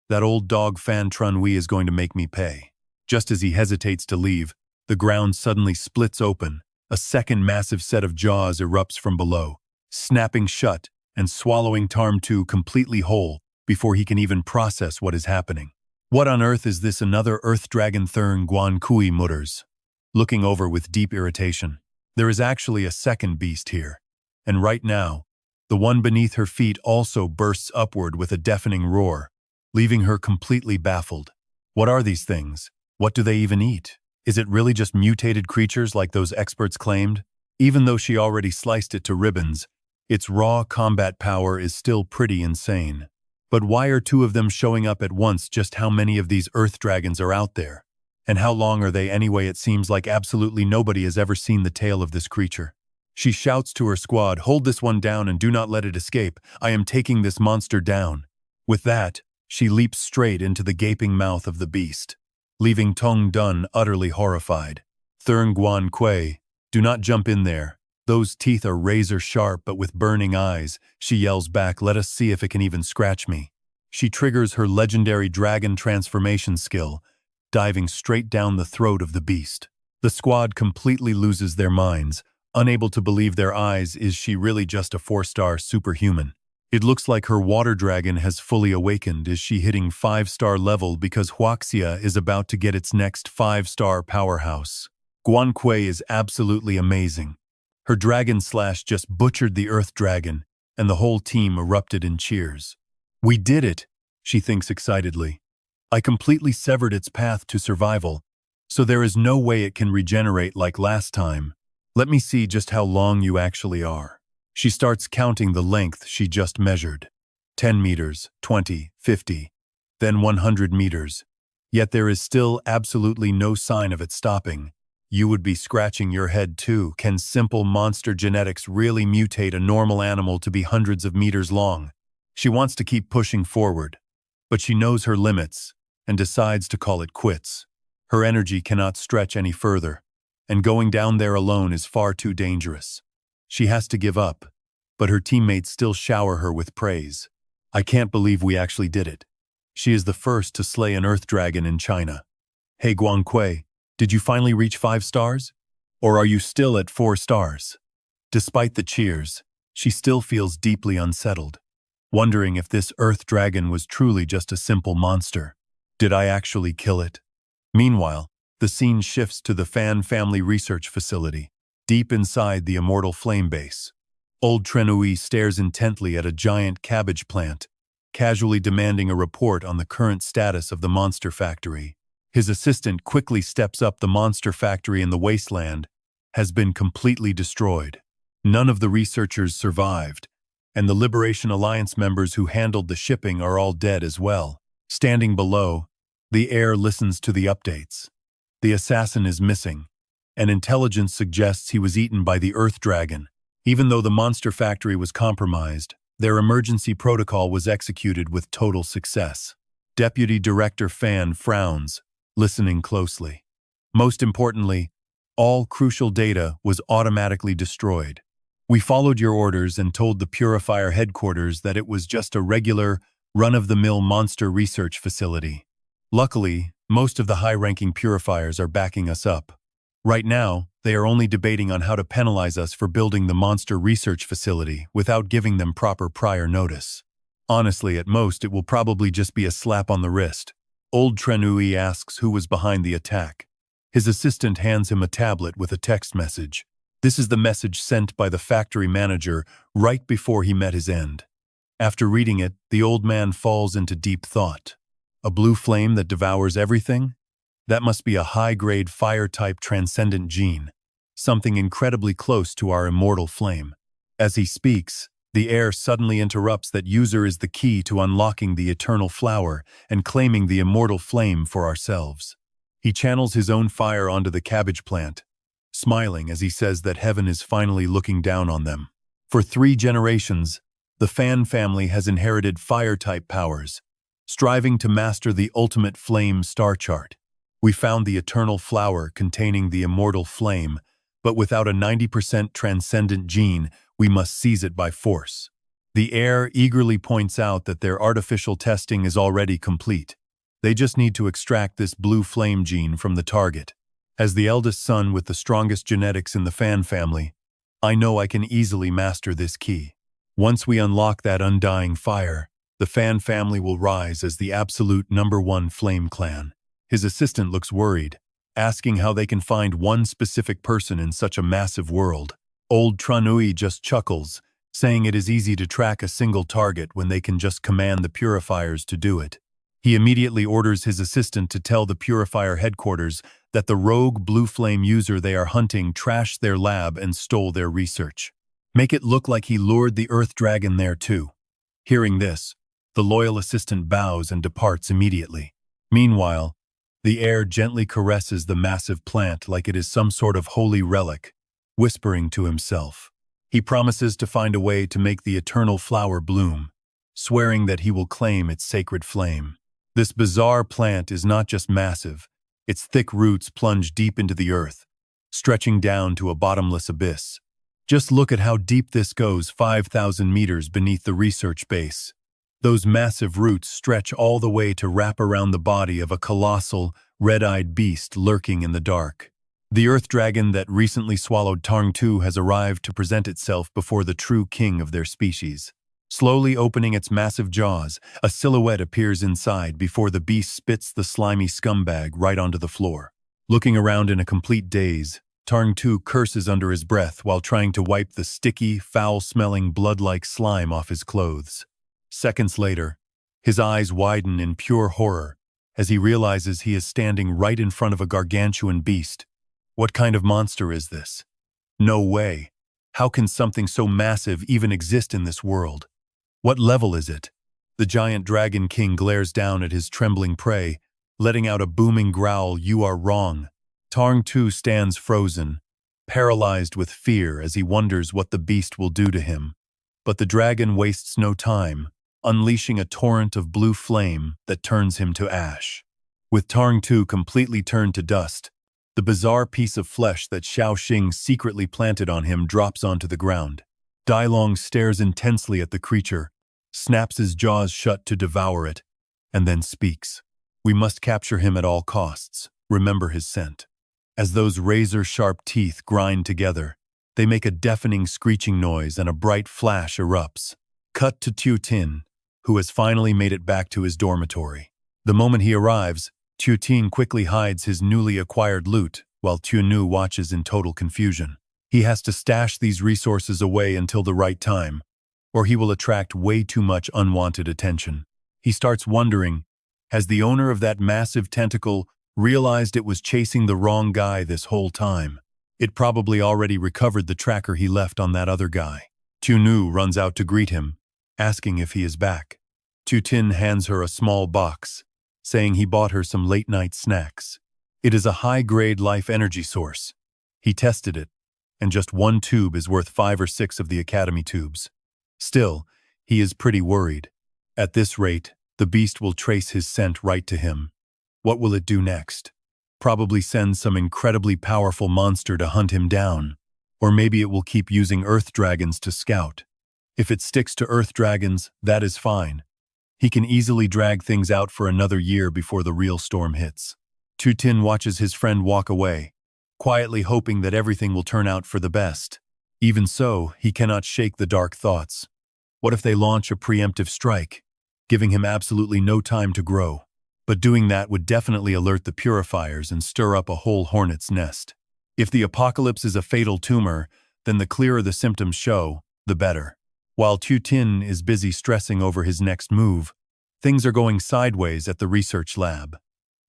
Speaker 1: that old dog Fan Trunui is going to make me pay. Just as he hesitates to leave, the ground suddenly splits open. A second massive set of jaws erupts from below, snapping shut and swallowing Tarm-2 completely whole before he can even process what is happening. What on earth is this? Another Earth Dragon Thurn Guan Kui mutters, looking over with deep irritation. There is actually a second beast here, and right now, the one beneath her feet also bursts upward with a deafening roar, leaving her completely baffled. What are these things? What do they even eat? Is it really just mutated creatures like those experts claimed? Even though she already sliced it to ribbons, its raw combat power is still pretty insane. But why are two of them showing up at once? Just how many of these earth dragons are out there? And how long are they anyway? It seems like absolutely nobody has ever seen the tail of this creature. She shouts to her squad, "Hold this one down and do not let it escape. I am taking this monster down." With that, she leaps straight into the gaping mouth of the beast, leaving Tong Dun utterly horrified. "Thurn Guan Kui, do not jump in there. Those teeth are razor sharp but with burning eyes," she yells back. "Let us see if it can even scratch me." She triggers her legendary dragon transformation skill, diving straight down the throat of the beast. The squad completely loses their minds, unable to believe their eyes. Is she really just a 4-star superhuman? It looks like her water dragon has fully awakened. Is she hitting 5-star level because Huaxia is about to get its next 5-star powerhouse? Guan Kui is absolutely amazing. Her dragon slash just butchered the earth dragon, and the whole team erupted in cheers. "We did it," she thinks excitedly. "I completely severed its path to survival, so there is no way it can regenerate like last time. Let me see just how long you actually are." She starts counting the length she just measured. 10 meters, 20, 50, then 100 meters. Yet there is still absolutely no sign of it stopping. You would be scratching your head too. Can simple monster genetics really mutate a normal animal to be hundreds of meters long? She wants to keep pushing forward, but she knows her limits and decides to call it quits. Her energy cannot stretch any further, and going down there alone is far too dangerous. She has to give up, but her teammates still shower her with praise. "I can't believe we actually did it. She is the first to slay an earth dragon in China. Hey Guan Kui, did you finally reach 5 stars? Or are you still at 4 stars? Despite the cheers, she still feels deeply unsettled, wondering if this earth dragon was truly just a simple monster. Did I actually kill it? Meanwhile, the scene shifts to the Fan family research facility, deep inside the immortal flame base. Old Trenui stares intently at a giant cabbage plant, casually demanding a report on the current status of the monster factory. His assistant quickly steps up. The monster factory in the wasteland has been completely destroyed. None of the researchers survived, and the Liberation Alliance members who handled the shipping are all dead as well. Standing below, the heir listens to the updates. The assassin is missing, and intelligence suggests he was eaten by the Earth Dragon. Even though the monster factory was compromised, their emergency protocol was executed with total success. Deputy Director Fan frowns, listening closely. Most importantly, all crucial data was automatically destroyed. We followed your orders and told the Purifier headquarters that it was just a regular, run-of-the-mill monster research facility. Luckily, most of the high-ranking Purifiers are backing us up. Right now, they are only debating on how to penalize us for building the monster research facility without giving them proper prior notice. Honestly, at most, it will probably just be a slap on the wrist. Old Trenui asks who was behind the attack. His assistant hands him a tablet with a text message. This is the message sent by the factory manager right before he met his end. After reading it, the old man falls into deep thought. A blue flame that devours everything? That must be a high-grade fire-type transcendent gene, something incredibly close to our immortal flame. As he speaks, the heir suddenly interrupts that user is the key to unlocking the eternal flower and claiming the immortal flame for ourselves. He channels his own fire onto the cabbage plant, smiling as he says that heaven is finally looking down on them. For 3 generations, the Fan family has inherited fire-type powers, striving to master the ultimate flame star chart. We found the eternal flower containing the immortal flame, but without a 90% transcendent gene, we must seize it by force. The heir eagerly points out that their artificial testing is already complete. They just need to extract this blue flame gene from the target. As the eldest son with the strongest genetics in the Fan family, I know I can easily master this key. Once we unlock that undying fire, the Fan family will rise as the absolute #1 flame clan. His assistant looks worried, asking how they can find one specific person in such a massive world. Old Tranui just chuckles, saying it is easy to track a single target when they can just command the purifiers to do it. He immediately orders his assistant to tell the purifier headquarters that the rogue blue flame user they are hunting trashed their lab and stole their research. Make it look like he lured the Earth Dragon there too. Hearing this, the loyal assistant bows and departs immediately. Meanwhile, the heir gently caresses the massive plant like it is some sort of holy relic, whispering to himself. He promises to find a way to make the eternal flower bloom, swearing that he will claim its sacred flame. This bizarre plant is not just massive, its thick roots plunge deep into the earth, stretching down to a bottomless abyss. Just look at how deep this goes, 5,000 meters beneath the research base. Those massive roots stretch all the way to wrap around the body of a colossal, red-eyed beast lurking in the dark. The Earth Dragon that recently swallowed Tang-Tu has arrived to present itself before the true king of their species. Slowly opening its massive jaws, a silhouette appears inside before the beast spits the slimy scumbag right onto the floor. Looking around in a complete daze, Tang-Tu curses under his breath while trying to wipe the sticky, foul-smelling, blood-like slime off his clothes. Seconds later, his eyes widen in pure horror as he realizes he is standing right in front of a gargantuan beast. What kind of monster is this? No way. How can something so massive even exist in this world? What level is it? The giant dragon king glares down at his trembling prey, letting out a booming growl, "You are wrong." Tang-Tu stands frozen, paralyzed with fear as he wonders what the beast will do to him. But the dragon wastes no time, unleashing a torrent of blue flame that turns him to ash. With Tang-Tu completely turned to dust, the bizarre piece of flesh that Xiao Xing secretly planted on him drops onto the ground. Dailong stares intensely at the creature, snaps his jaws shut to devour it, and then speaks. "We must capture him at all costs. Remember his scent." As those razor-sharp teeth grind together, they make a deafening screeching noise and a bright flash erupts. Cut to Tu Tin, who has finally made it back to his dormitory. The moment he arrives, Tu Tin quickly hides his newly acquired loot, while Tu Nu watches in total confusion. He has to stash these resources away until the right time, or he will attract way too much unwanted attention. He starts wondering, has the owner of that massive tentacle realized it was chasing the wrong guy this whole time? It probably already recovered the tracker he left on that other guy. Tu Nu runs out to greet him, asking if he is back. Tu Tin hands her a small box, saying he bought her some late-night snacks. It is a high-grade life energy source. He tested it, and just one tube is worth 5 or 6 of the academy tubes. Still, he is pretty worried. At this rate, the beast will trace his scent right to him. What will it do next? Probably send some incredibly powerful monster to hunt him down. Or maybe it will keep using earth dragons to scout. If it sticks to earth dragons, that is fine. He can easily drag things out for another year before the real storm hits. Tu Tin watches his friend walk away, quietly hoping that everything will turn out for the best. Even so, he cannot shake the dark thoughts. What if they launch a preemptive strike, giving him absolutely no time to grow? But doing that would definitely alert the purifiers and stir up a whole hornet's nest. If the apocalypse is a fatal tumor, then the clearer the symptoms show, the better. While Tu Tin is busy stressing over his next move, things are going sideways at the research lab.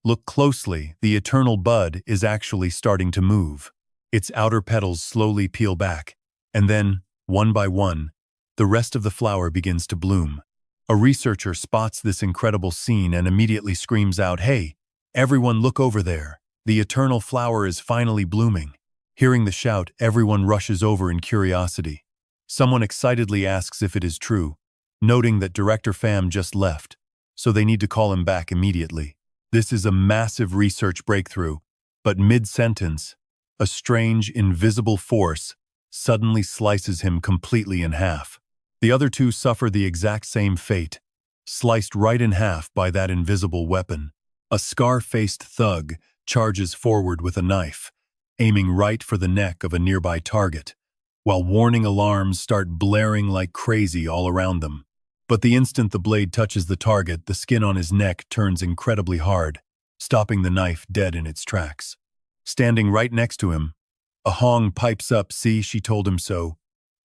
Speaker 1: Look closely, the eternal bud is actually starting to move. Its outer petals slowly peel back, and then, one by one, the rest of the flower begins to bloom. A researcher spots this incredible scene and immediately screams out, "Hey, everyone look over there. The eternal flower is finally blooming." Hearing the shout, everyone rushes over in curiosity. Someone excitedly asks if it is true, noting that Director Pham just left. so they need to call him back immediately. This is a massive research breakthrough, but mid-sentence, a strange, invisible force suddenly slices him completely in half. The other two suffer the exact same fate, sliced right in half by that invisible weapon. A scar-faced thug charges forward with a knife, aiming right for the neck of a nearby target, while warning alarms start blaring like crazy all around them. But the instant the blade touches the target, the skin on his neck turns incredibly hard, stopping the knife dead in its tracks. Standing right next to him, a Hong pipes up, "See, she told him so."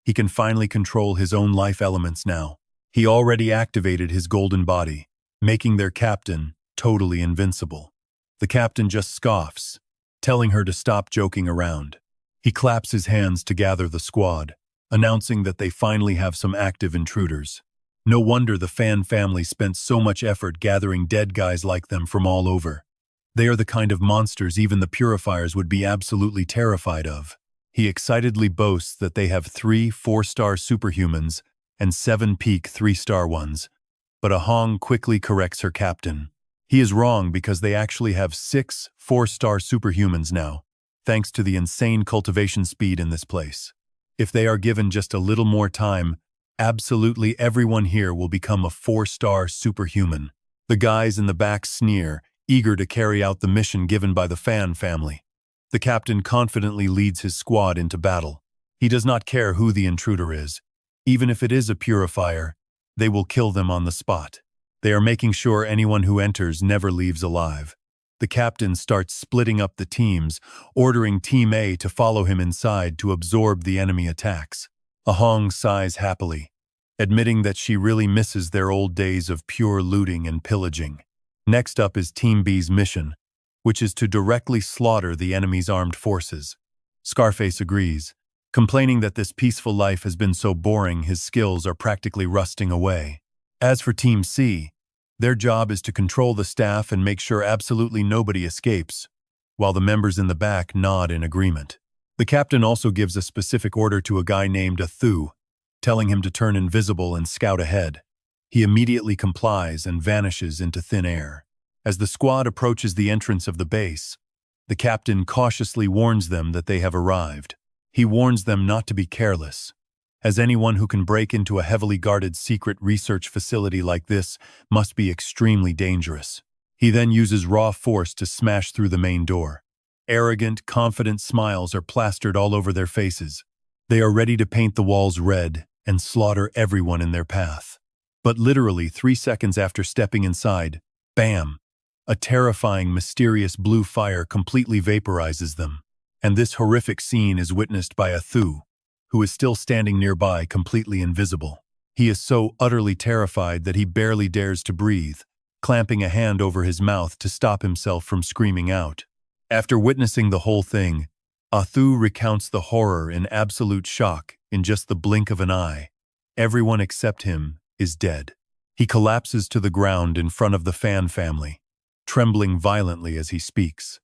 Speaker 1: He can finally control his own life elements now. He already activated his golden body, making their captain totally invincible. The captain just scoffs, telling her to stop joking around. He claps his hands to gather the squad, announcing that they finally have some active intruders. No wonder the Fan family spent so much effort gathering dead guys like them from all over. They are the kind of monsters even the purifiers would be absolutely terrified of. He excitedly boasts that they have 3 4-star superhumans and 7 peak 3-star ones, but a Hong quickly corrects her captain. He is wrong because they actually have 6 4-star superhumans now, thanks to the insane cultivation speed in this place. If they are given just a little more time, absolutely everyone here will become a 4-star superhuman. The guys in the back sneer, eager to carry out the mission given by the Fan family. The captain confidently leads his squad into battle. He does not care who the intruder is. Even if it is a purifier, they will kill them on the spot. They are making sure anyone who enters never leaves alive. The captain starts splitting up the teams, ordering Team A to follow him inside to absorb the enemy attacks. A Hong sighs happily, admitting that she really misses their old days of pure looting and pillaging. Next up is Team B's mission, which is to directly slaughter the enemy's armed forces. Scarface agrees, complaining that this peaceful life has been so boring his skills are practically rusting away. As for Team C, their job is to control the staff and make sure absolutely nobody escapes, while the members in the back nod in agreement. The captain also gives a specific order to a guy named Athu, telling him to turn invisible and scout ahead. He immediately complies and vanishes into thin air. As the squad approaches the entrance of the base, the captain cautiously warns them that they have arrived. He warns them not to be careless, as anyone who can break into a heavily guarded secret research facility like this must be extremely dangerous. He then uses raw force to smash through the main door. Arrogant, confident smiles are plastered all over their faces. They are ready to paint the walls red and slaughter everyone in their path. But literally 3 seconds after stepping inside, bam! A terrifying, mysterious blue fire completely vaporizes them. And this horrific scene is witnessed by Athu, who is still standing nearby, completely invisible. He is so utterly terrified that he barely dares to breathe, clamping a hand over his mouth to stop himself from screaming out. After witnessing the whole thing, Athu recounts the horror in absolute shock in just the blink of an eye. Everyone except him is dead. He collapses to the ground in front of the Fan family, trembling violently as he speaks.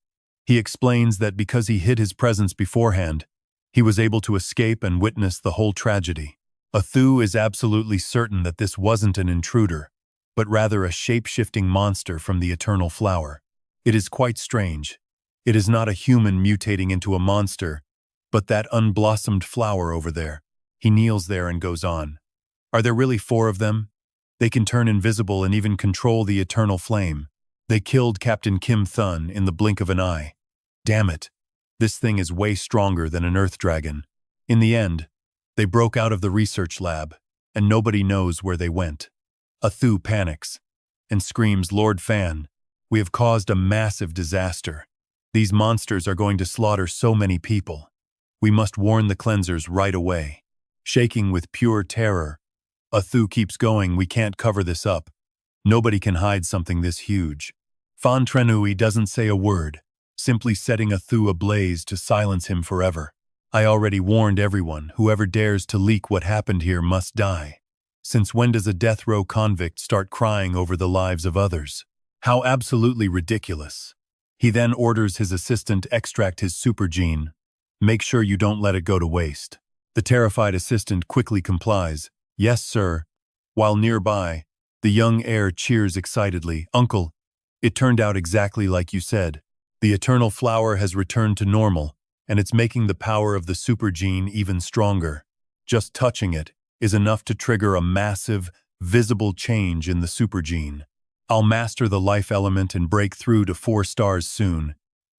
Speaker 1: He explains that because he hid his presence beforehand, he was able to escape and witness the whole tragedy. Athu is absolutely certain that this wasn't an intruder, but rather a shape-shifting monster from the Eternal Flower. It is quite strange. It is not a human mutating into a monster, but that unblossomed flower over there. He kneels there and goes on. Are there really 4 of them? They can turn invisible and even control the eternal flame. They killed Captain Kim Thun in the blink of an eye. Damn it. This thing is way stronger than an Earth Dragon. In the end, they broke out of the research lab, and nobody knows where they went. Athu panics and screams, "Lord Fan, we have caused a massive disaster. These monsters are going to slaughter so many people. We must warn the cleansers right away." Shaking with pure terror, Athu keeps going, "We can't cover this up. Nobody can hide something this huge." Fan Trenui doesn't say a word, simply setting Athu ablaze to silence him forever. "I already warned everyone, whoever dares to leak what happened here must die. Since when does a death row convict start crying over the lives of others? How absolutely ridiculous." He then orders his assistant extract his supergene. "Make sure you don't let it go to waste." The terrified assistant quickly complies, "Yes, sir," while nearby, The young heir cheers excitedly. Uncle, it turned out exactly like you said. The eternal flower has returned to normal, and it's making the power of the supergene even stronger. Just touching it is enough to trigger a massive, visible change in the supergene. I'll master the life element and break through to 4 stars soon,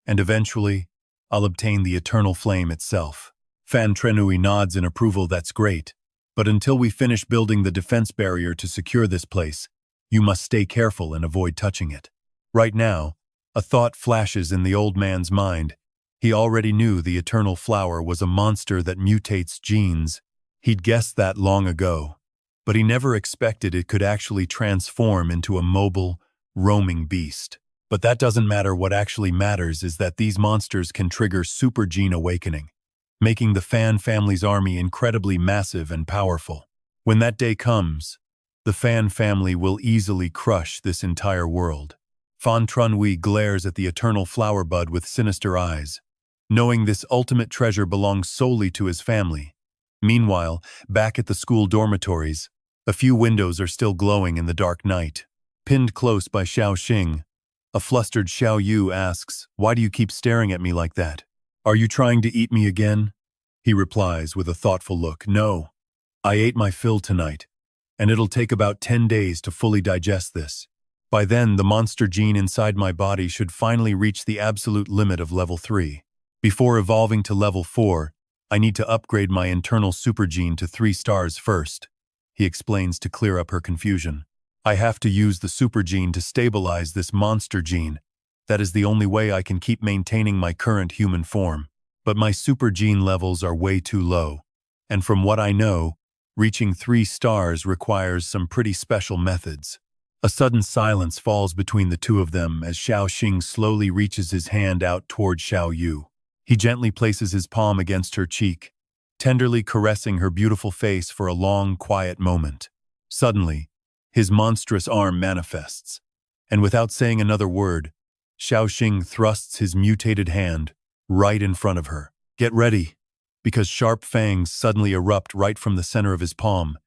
Speaker 1: and eventually, I'll obtain the eternal flame itself. Fan Trenui nods in approval. That's great. But until we finish building the defense barrier to secure this place, you must stay careful and avoid touching it. Right now, a thought flashes in the old man's mind. He already knew the eternal flower was a monster that mutates genes. He'd guessed that long ago, but he never expected it could actually transform into a mobile, roaming beast. But that doesn't matter. What actually matters is that these monsters can trigger supergene awakening, making the Fan family's army incredibly massive and powerful. When that day comes, the Fan family will easily crush this entire world. Fan Trunhui glares at the eternal flower bud with sinister eyes, knowing this ultimate treasure belongs solely to his family. Meanwhile, back at the school dormitories, a few windows are still glowing in the dark night. Pinned close by Xiao Xing, a flustered Xiao Yu asks, "Why do you keep staring at me like that? Are you trying to eat me again?" He replies with a thoughtful look, "No, I ate my fill tonight, and it'll take about 10 days to fully digest this. By then, the monster gene inside my body should finally reach the absolute limit of level 3. Before evolving to level 4, I need to upgrade my internal supergene to 3 stars first," he explains to clear up her confusion. "I have to use the supergene to stabilize this monster gene. That is the only way I can keep maintaining my current human form. But my supergene levels are way too low, and from what I know, reaching 3 stars requires some pretty special methods." A sudden silence falls between the two of them as Xiao Xing slowly reaches his hand out toward Xiao Yu. He gently places his palm against her cheek, tenderly caressing her beautiful face for a long, quiet moment. Suddenly, his monstrous arm manifests, and without saying another word, Xiao Xing thrusts his mutated hand right in front of her. "Get ready," because sharp fangs suddenly erupt right from the center of his palm,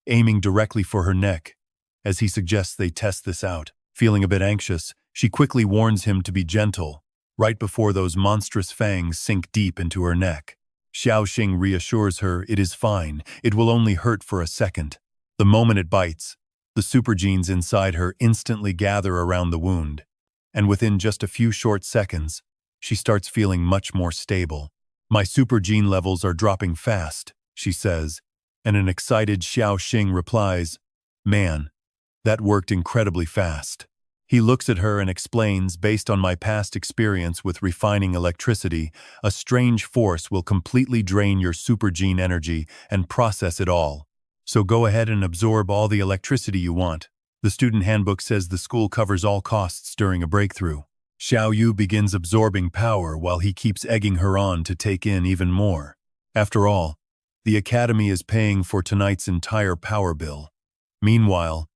Speaker 1: aiming directly for her neck. As he suggests they test this out, feeling a bit anxious, she quickly warns him to be gentle, right before those monstrous fangs sink deep into her neck. Xiao Xing reassures her it is fine, it will only hurt for a second. The moment it bites, the supergenes inside her instantly gather around the wound, and within just a few short seconds, she starts feeling much more stable. "My supergene levels are dropping fast," she says, and an excited Xiao Xing replies, "Man, that worked incredibly fast." He looks at her and explains, "Based on my past experience with refining electricity, a strange force will completely drain your supergene energy and process it all. So go ahead and absorb all the electricity you want. The student handbook says the school covers all costs during a breakthrough." Xiao Yu begins absorbing power while he keeps egging her on to take in even more. After all, the academy is paying for tonight's entire power bill. Meanwhile,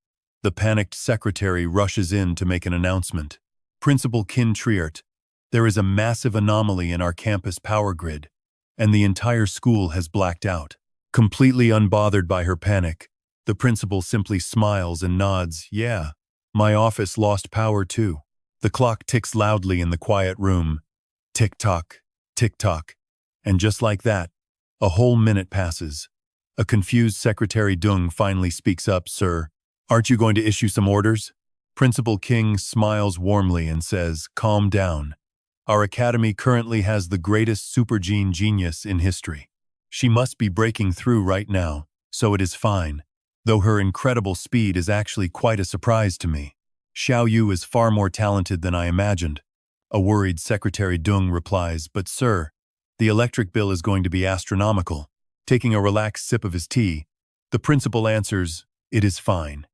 Speaker 1: the panicked secretary rushes in to make an announcement. "Principal Qin Triert, there is a massive anomaly in our campus power grid, and the entire school has blacked out." Completely unbothered by her panic, the principal simply smiles and nods. "Yeah, my office lost power too." The clock ticks loudly in the quiet room. Tick-tock, tick-tock. And just like that, a whole minute passes. A confused Secretary Dung finally speaks up. "Sir, aren't you going to issue some orders?" Principal King smiles warmly and says, "Calm down. Our academy currently has the greatest supergene genius in history. She must be breaking through right now, so it is fine, though her incredible speed is actually quite a surprise to me. Xiao Yu is far more talented than I imagined." A worried Secretary Dung replies, "But sir, the electric bill is going to be astronomical." Taking a relaxed sip of his tea, the principal answers, "It is fine.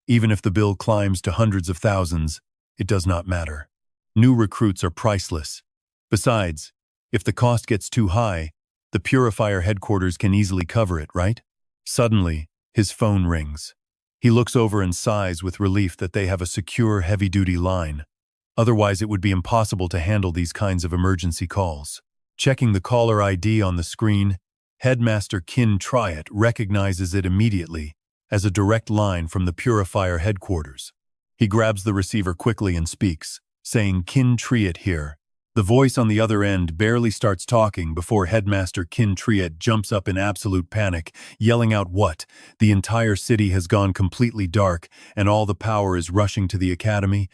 Speaker 1: Even if the bill climbs to hundreds of thousands, it does not matter. New recruits are priceless. Besides, if the cost gets too high, the purifier headquarters can easily cover it, right?" Suddenly, his phone rings. He looks over and sighs with relief that they have a secure, heavy-duty line. Otherwise, it would be impossible to handle these kinds of emergency calls. Checking the caller ID on the screen, Headmaster Qin Triet recognizes it immediately as a direct line from the purifier headquarters. He grabs the receiver quickly and speaks, saying, "Kin Triet here." The voice on the other end barely starts talking before Headmaster Kin Triet jumps up in absolute panic, yelling out what? The entire city has gone completely dark and all the power is rushing to the academy.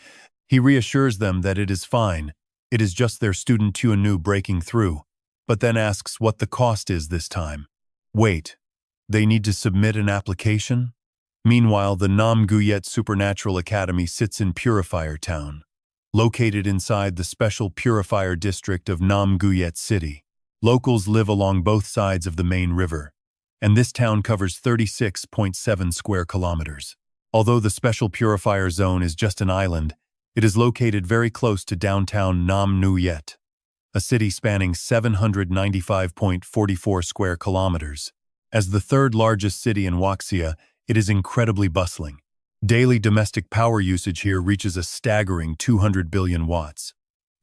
Speaker 1: He reassures them that it is fine. It is just their student Tuanu breaking through, but then asks what the cost is this time. Wait, they need to submit an application? Meanwhile, the Nam Guyet Supernatural Academy sits in Purifier Town, located inside the special purifier district of Nam Guyet City. Locals live along both sides of the main river, and this town covers 36.7 square kilometers. Although the special purifier zone is just an island, it is located very close to downtown Nam Guyet, a city spanning 795.44 square kilometers. As the third largest city in Waxia, it is incredibly bustling. Daily domestic power usage here reaches a staggering 200 billion watts.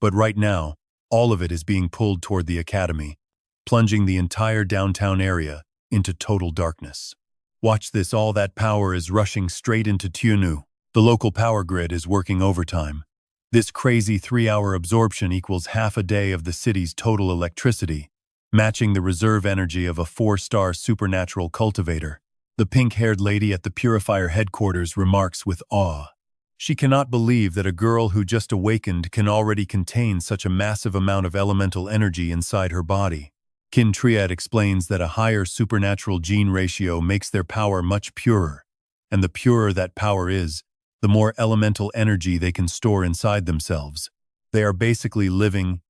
Speaker 1: But right now, all of it is being pulled toward the academy, plunging the entire downtown area into total darkness. Watch this, all that power is rushing straight into Tuanu. The local power grid is working overtime. This crazy 3-hour absorption equals half a day of the city's total electricity, matching the reserve energy of a 4-star supernatural cultivator. The pink-haired lady at the purifier headquarters remarks with awe. She cannot believe that a girl who just awakened can already contain such a massive amount of elemental energy inside her body. Kin Triet explains that a higher supernatural gene ratio makes their power much purer, and the purer that power is, the more elemental energy they can store inside themselves. They are basically living,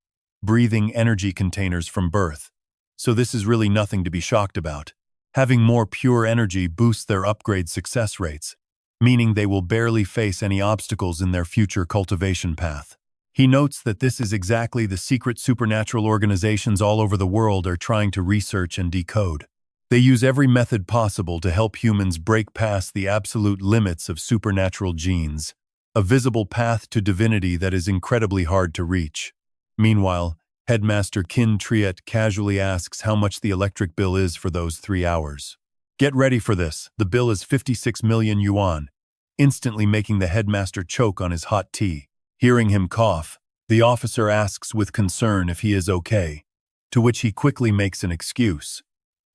Speaker 1: breathing energy containers from birth, so this is really nothing to be shocked about. Having more pure energy boosts their upgrade success rates, meaning they will barely face any obstacles in their future cultivation path. He notes that this is exactly the secret supernatural organizations all over the world are trying to research and decode. They use every method possible to help humans break past the absolute limits of supernatural genes, a visible path to divinity that is incredibly hard to reach. Meanwhile, Headmaster Kin Triet casually asks how much the electric bill is for those 3 hours. Get ready for this. The bill is 56 million yuan, instantly making the headmaster choke on his hot tea. Hearing him cough, the officer asks with concern if he is okay, to which he quickly makes an excuse,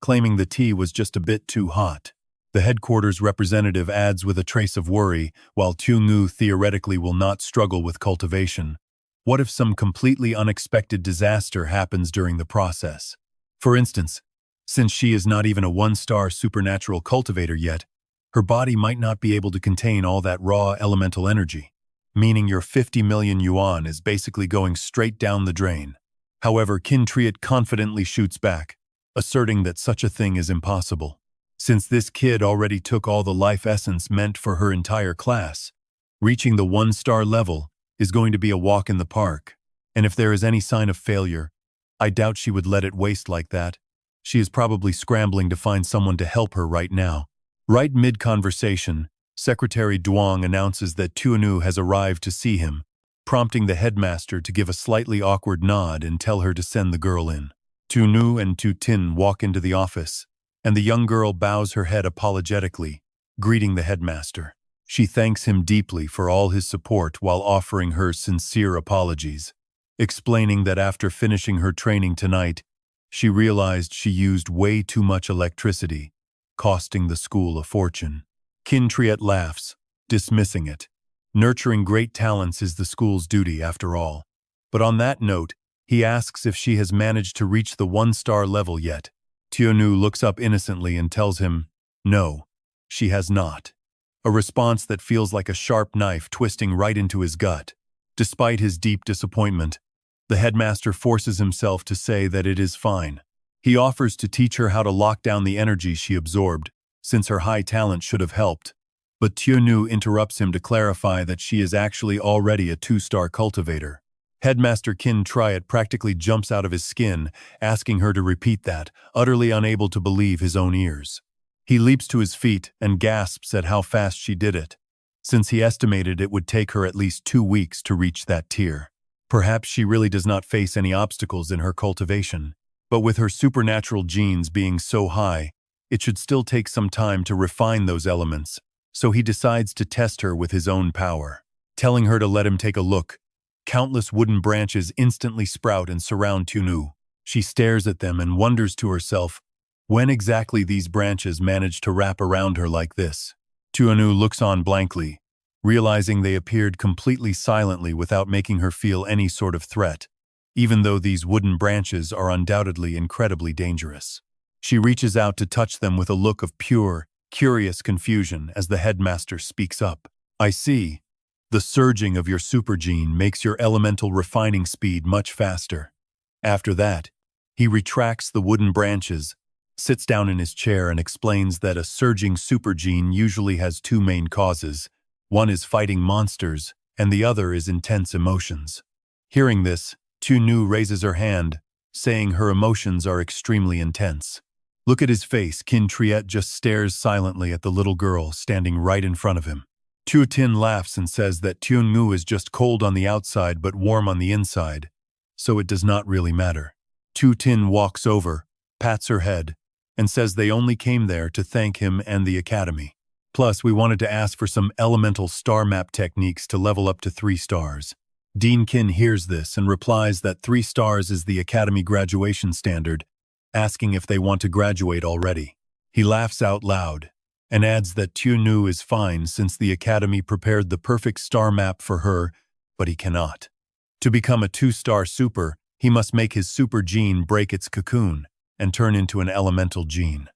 Speaker 1: claiming the tea was just a bit too hot. The headquarters representative adds with a trace of worry, while Tuanu theoretically will not struggle with cultivation, what if some completely unexpected disaster happens during the process? For instance, since she is not even a 1-star supernatural cultivator yet, her body might not be able to contain all that raw elemental energy, meaning your 50 million yuan is basically going straight down the drain. However, Kin Triet confidently shoots back, asserting that such a thing is impossible. Since this kid already took all the life essence meant for her entire class, reaching the 1-star level is going to be a walk in the park, and if there is any sign of failure, I doubt she would let it waste like that. She is probably scrambling to find someone to help her right now. Right mid-conversation, Secretary Duong announces that Tuanu has arrived to see him, prompting the headmaster to give a slightly awkward nod and tell her to send the girl in. Tuanu and Tu Tin walk into the office, and the young girl bows her head apologetically, greeting the headmaster. She thanks him deeply for all his support while offering her sincere apologies, explaining that after finishing her training tonight, she realized she used way too much electricity, costing the school a fortune. Kin Triet laughs, dismissing it. Nurturing great talents is the school's duty after all. But on that note, he asks if she has managed to reach the 1-star level yet. Tuanu looks up innocently and tells him, no, she has not. A response that feels like a sharp knife twisting right into his gut. Despite his deep disappointment, the headmaster forces himself to say that it is fine. He offers to teach her how to lock down the energy she absorbed, since her high talent should have helped. But Tuanu interrupts him to clarify that she is actually already a 2-star cultivator. Headmaster Kin Triet practically jumps out of his skin, asking her to repeat that, utterly unable to believe his own ears. He leaps to his feet and gasps at how fast she did it, since he estimated it would take her at least 2 weeks to reach that tier. Perhaps she really does not face any obstacles in her cultivation, but with her supernatural genes being so high, it should still take some time to refine those elements, so he decides to test her with his own power. Telling her to let him take a look, countless wooden branches instantly sprout and surround Tyunu. She stares at them and wonders to herself when exactly these branches managed to wrap around her like this. Tyunu looks on blankly, realizing they appeared completely silently without making her feel any sort of threat, even though these wooden branches are undoubtedly incredibly dangerous. She reaches out to touch them with a look of pure, curious confusion as the headmaster speaks up. I see. The surging of your supergene makes your elemental refining speed much faster. After that, he retracts the wooden branches, sits down in his chair and explains that a surging supergene usually has two main causes. One is fighting monsters, and the other is intense emotions. Hearing this, Tyunu raises her hand, saying her emotions are extremely intense. Look at his face. Qin Triet just stares silently at the little girl standing right in front of him. Tu Tin laughs and says that Tyunu is just cold on the outside but warm on the inside, so it does not really matter. Tu Tin walks over, pats her head, and says they only came there to thank him and the academy. Plus, we wanted to ask for some elemental star map techniques to level up to 3 stars. Dean Qin hears this and replies that 3 stars is the academy graduation standard, asking if they want to graduate already. He laughs out loud and adds that Tyunu is fine since the academy prepared the perfect star map for her, but he cannot. To become a 2-star super, he must make his super gene break its cocoon and turn into an elemental gene.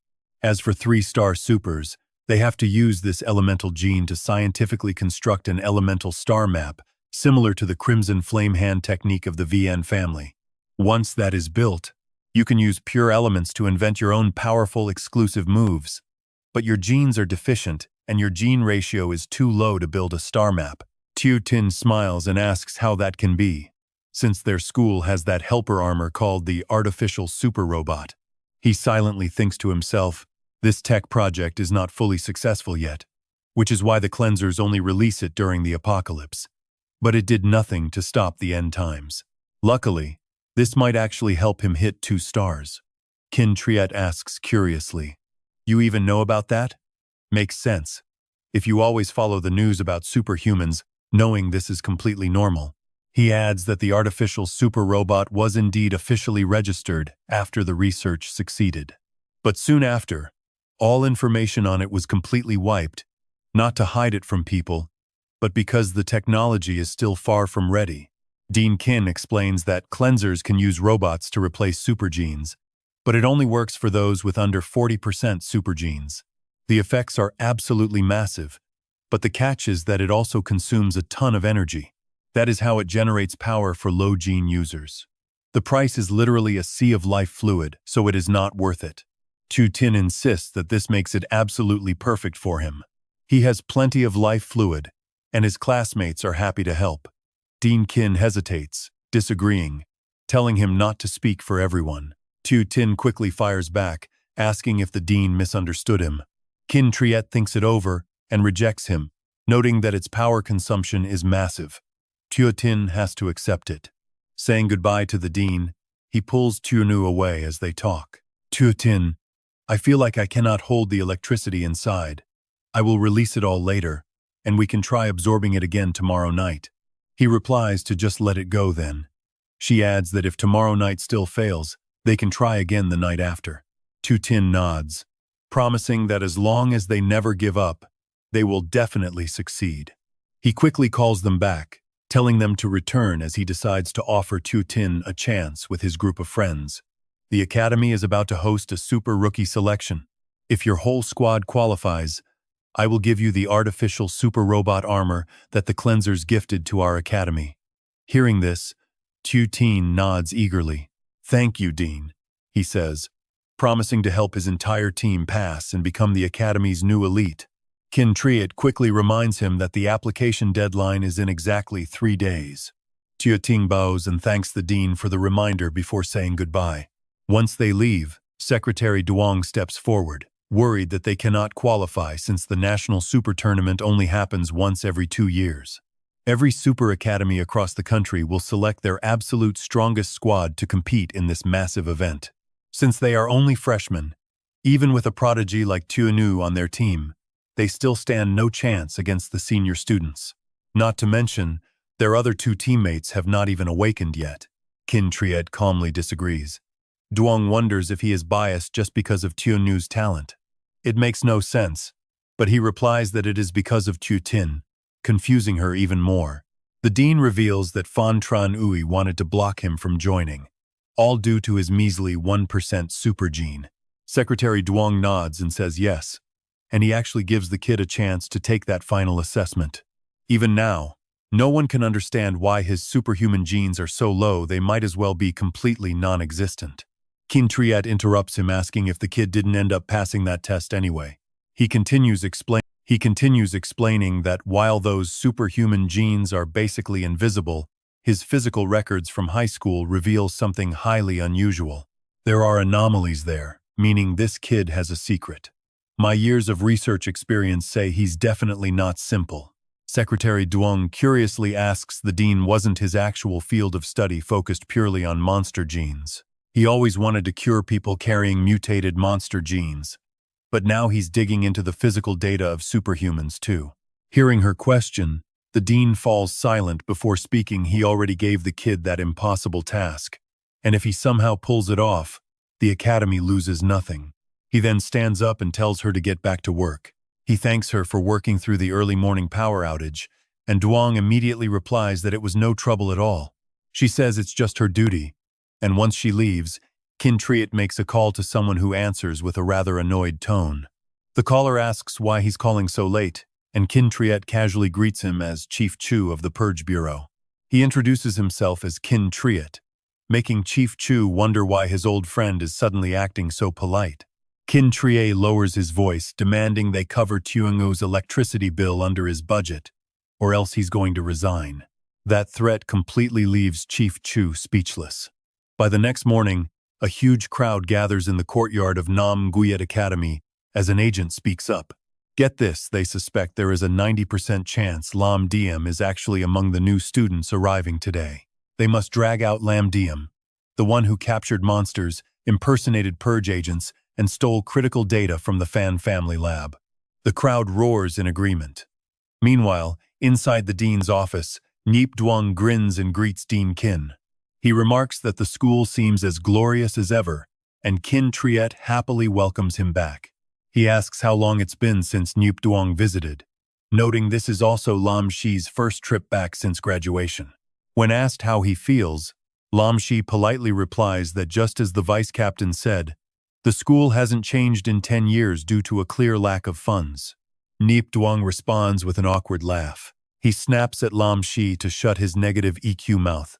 Speaker 1: As for 3-star supers, they have to use this elemental gene to scientifically construct an elemental star map, similar to the Crimson Flame Hand technique of the VN family. Once that is built, you can use pure elements to invent your own powerful exclusive moves. But your genes are deficient, and your gene ratio is too low to build a star map. Tu Tin smiles and asks how that can be, since their school has that helper armor called the artificial super robot. He silently thinks to himself, this tech project is not fully successful yet, which is why the cleansers only release it during the apocalypse. But it did nothing to stop the end times. Luckily, this might actually help him hit 2 stars. Qin Triet asks curiously, you even know about that? Makes sense. If you always follow the news about superhumans, knowing this is completely normal. He adds that the artificial super robot was indeed officially registered after the research succeeded. But soon after, all information on it was completely wiped, not to hide it from people, but because the technology is still far from ready. Dean Qin explains that cleansers can use robots to replace supergenes, but it only works for those with under 40% supergenes. The effects are absolutely massive, but the catch is that it also consumes a ton of energy. That is how it generates power for low gene users. The price is literally a sea of life fluid, so it is not worth it. Tu Tin insists that this makes it absolutely perfect for him. He has plenty of life fluid, and his classmates are happy to help. Dean Qin hesitates, disagreeing, telling him not to speak for everyone. Tu Tin quickly fires back, asking if the dean misunderstood him. Qin Triet thinks it over and rejects him, noting that its power consumption is massive. Tu Tin has to accept it. Saying goodbye to the dean, he pulls Tyunu away as they talk. Tu Tin, I feel like I cannot hold the electricity inside. I will release it all later, and we can try absorbing it again tomorrow night. He replies to just let it go then. She adds that if tomorrow night still fails, they can try again the night after. Tu Tin nods, promising that as long as they never give up, they will definitely succeed. He quickly calls them back, telling them to return as he decides to offer Tu Tin a chance with his group of friends. The academy is about to host a super rookie selection. If your whole squad qualifies, I will give you the artificial super robot armor that the cleansers gifted to our academy. Hearing this, Tu Tin nods eagerly. Thank you, Dean, he says, promising to help his entire team pass and become the academy's new elite. Qin Triet quickly reminds him that the application deadline is in exactly 3 days. Tu Tin bows and thanks the dean for the reminder before saying goodbye. Once they leave, Secretary Duong steps forward, worried that they cannot qualify since the National Super Tournament only happens once every 2 years. Every super academy across the country will select their absolute strongest squad to compete in this massive event. Since they are only freshmen, Even with a prodigy like Tuanu on their team, they still stand no chance against the senior students. Not to mention, their other two teammates have not even awakened yet. Qin Triet calmly disagrees. Duong wonders if he is biased just because of Tuanu's talent. It makes no sense, but he replies that it is because of Tu Tin, confusing her even more. The dean reveals that Fan Tran Ui wanted to block him from joining, all due to his measly 1% supergene. Secretary Duong nods and says yes, and he actually gives the kid a chance to take that final assessment. Even now, no one can understand why his superhuman genes are so low they might as well be completely non-existent. Qin Triet interrupts him asking if the kid didn't end up passing that test anyway. He continues explaining that while those superhuman genes are basically invisible, his physical records from high school reveal something highly unusual. There are anomalies there, meaning this kid has a secret. My years of research experience say he's definitely not simple. Secretary Duong curiously asks the dean wasn't his actual field of study focused purely on monster genes. He always wanted to cure people carrying mutated monster genes, but now he's digging into the physical data of superhumans too. Hearing her question, the dean falls silent before speaking. He already gave the kid that impossible task, and if he somehow pulls it off, the academy loses nothing. He then stands up and tells her to get back to work. He thanks her for working through the early morning power outage, and Duong immediately replies that it was no trouble at all. She says it's just her duty, and once she leaves, Qin Triet makes a call to someone who answers with a rather annoyed tone. The caller asks why he's calling so late, and Qin Triet casually greets him as Chief Chu of the Purge Bureau. He introduces himself as Qin Triet, making Chief Chu wonder why his old friend is suddenly acting so polite. Qin Triet lowers his voice, demanding they cover Tuangu's electricity bill under his budget, or else he's going to resign. That threat completely leaves Chief Chu speechless. By the next morning, a huge crowd gathers in the courtyard of Nam Nguyet Academy as an agent speaks up. Get this, they suspect there is a 90% chance Lam Diem is actually among the new students arriving today. They must drag out Lam Diem, the one who captured monsters, impersonated purge agents, and stole critical data from the Fan family lab. The crowd roars in agreement. Meanwhile, inside the dean's office, Niep Duong grins and greets Dean Qin. He remarks that the school seems as glorious as ever, and Qin Triet happily welcomes him back. He asks how long it's been since Niep Duong visited, noting this is also Lam Shi's first trip back since graduation. When asked how he feels, Lam Shi politely replies that just as the vice captain said, the school hasn't changed in 10 years due to a clear lack of funds. Niep Duong responds with an awkward laugh. He snaps at Lam Shi to shut his negative EQ mouth,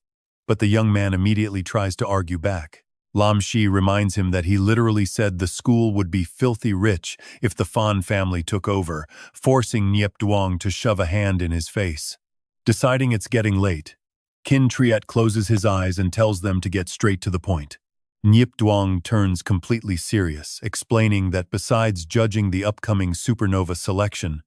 Speaker 1: but the young man immediately tries to argue back. Lam Shi reminds him that he literally said the school would be filthy rich if the Fan family took over, forcing Niep Duong to shove a hand in his face. Deciding it's getting late, Qin Triet closes his eyes and tells them to get straight to the point. Niep Duong turns completely serious, explaining that besides judging the upcoming supernova selection,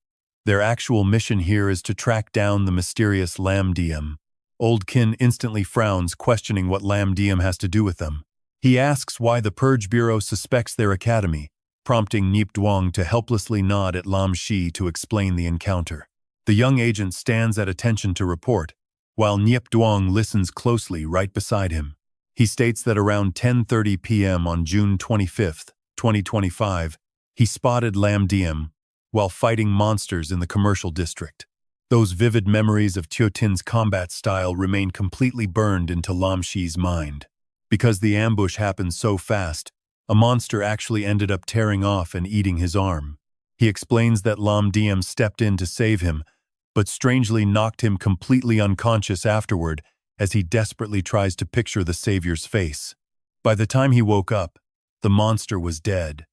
Speaker 1: their actual mission here is to track down the mysterious Lam Diem. Old Qin instantly frowns, questioning what Lam Diem has to do with them. He asks why the Purge Bureau suspects their academy, prompting Niep Duong to helplessly nod at Lam Shi to explain the encounter. The young agent stands at attention to report, while Niep Duong listens closely right beside him. He states that around 10:30 p.m. on June 25, 2025, he spotted Lam Diem while fighting monsters in the commercial district. Those vivid memories of Tiotin's combat style remain completely burned into Lam Shi's mind. Because the ambush happened so fast, a monster actually ended up tearing off and eating his arm. He explains that Lam Diem stepped in to save him, but strangely knocked him completely unconscious afterward as he desperately tries to picture the savior's face. By the time he woke up, the monster was dead,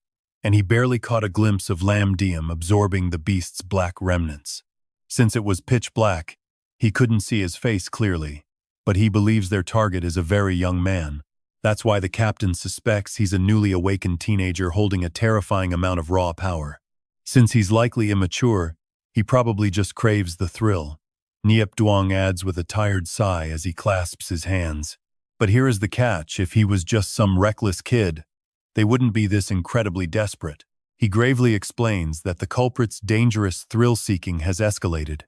Speaker 1: and he barely caught a glimpse of Lam Diem absorbing the beast's black remnants. Since it was pitch black, he couldn't see his face clearly, but he believes their target is a very young man. That's why the captain suspects he's a newly awakened teenager holding a terrifying amount of raw power. Since he's likely immature, he probably just craves the thrill. Niep Duong adds with a tired sigh as he clasps his hands. But here is the catch: if he was just some reckless kid, they wouldn't be this incredibly desperate. He gravely explains that the culprit's dangerous thrill-seeking has escalated.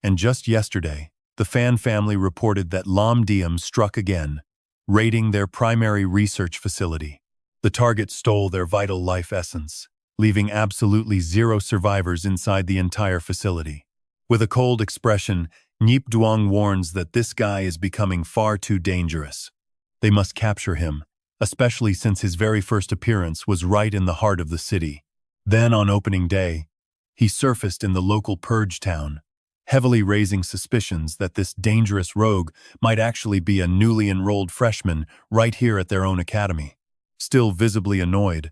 Speaker 1: And just yesterday, the Fan family reported that Lam Diem struck again, raiding their primary research facility. The target stole their vital life essence, leaving absolutely zero survivors inside the entire facility. With a cold expression, Nip Duong warns that this guy is becoming far too dangerous. They must capture him, especially since his very first appearance was right in the heart of the city. Then, on opening day, he surfaced in the local purge town, heavily raising suspicions that this dangerous rogue might actually be a newly enrolled freshman right here at their own academy. Still visibly annoyed,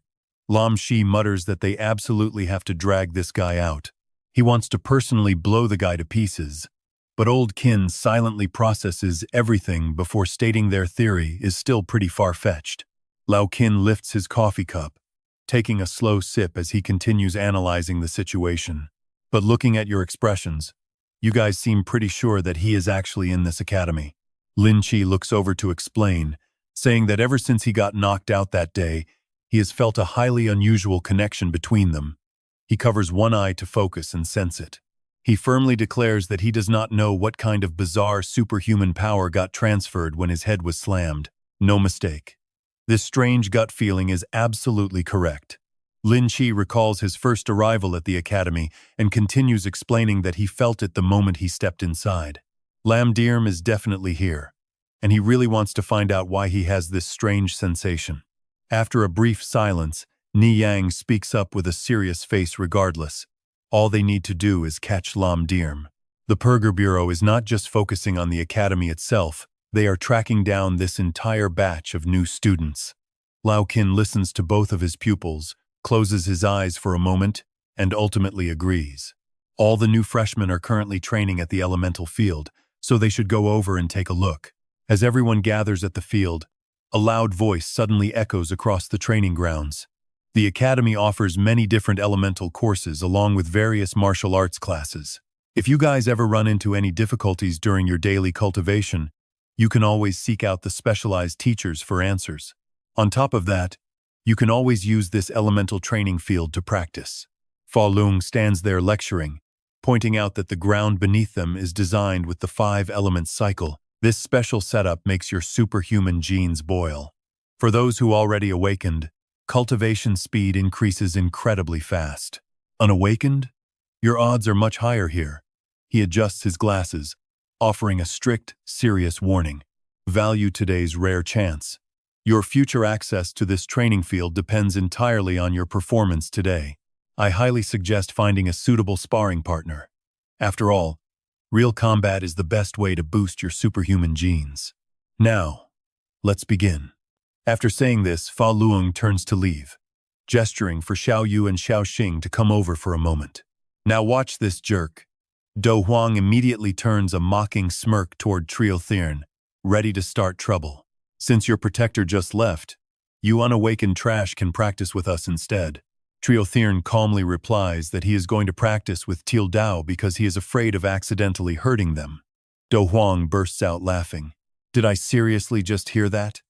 Speaker 1: Lam Shi mutters that they absolutely have to drag this guy out. He wants to personally blow the guy to pieces, but Old Kin silently processes everything before stating their theory is still pretty far-fetched. Lao Kin lifts his coffee cup, taking a slow sip as he continues analyzing the situation. But looking at your expressions, you guys seem pretty sure that he is actually in this academy. Lin Chi looks over to explain, saying that ever since he got knocked out that day, he has felt a highly unusual connection between them. He covers one eye to focus and sense it. He firmly declares that he does not know what kind of bizarre superhuman power got transferred when his head was slammed. No mistake. This strange gut feeling is absolutely correct. Lin Chi recalls his first arrival at the academy and continues explaining that he felt it the moment he stepped inside. Lam Diem is definitely here, and he really wants to find out why he has this strange sensation. After a brief silence, Ni Yang speaks up with a serious face regardless. All they need to do is catch Lam Diem. The Purger Bureau is not just focusing on the academy itself, they are tracking down this entire batch of new students. Lao Kin listens to both of his pupils, closes his eyes for a moment, and ultimately agrees. All the new freshmen are currently training at the elemental field, so they should go over and take a look. As everyone gathers at the field, a loud voice suddenly echoes across the training grounds. The academy offers many different elemental courses along with various martial arts classes. If you guys ever run into any difficulties during your daily cultivation, you can always seek out the specialized teachers for answers. On top of that, you can always use this elemental training field to practice. Fa Lung stands there lecturing, pointing out that the ground beneath them is designed with the 5-element cycle. This special setup makes your superhuman genes boil. For those who already awakened, cultivation speed increases incredibly fast. Unawakened? Your odds are much higher here. He adjusts his glasses, offering a strict, serious warning. Value today's rare chance. Your future access to this training field depends entirely on your performance today. I highly suggest finding a suitable sparring partner. After all, real combat is the best way to boost your superhuman genes. Now, let's begin. After saying this, Fa Luong turns to leave, gesturing for Xiao Yu and Xiao Xing to come over for a moment. Now watch this jerk. Do Huang immediately turns a mocking smirk toward Trio Thern, ready to start trouble. Since your protector just left, you unawakened trash can practice with us instead. Trio Thern calmly replies that he is going to practice with Teal Dao because he is afraid of accidentally hurting them. Do Huang bursts out laughing. Did I seriously just hear that?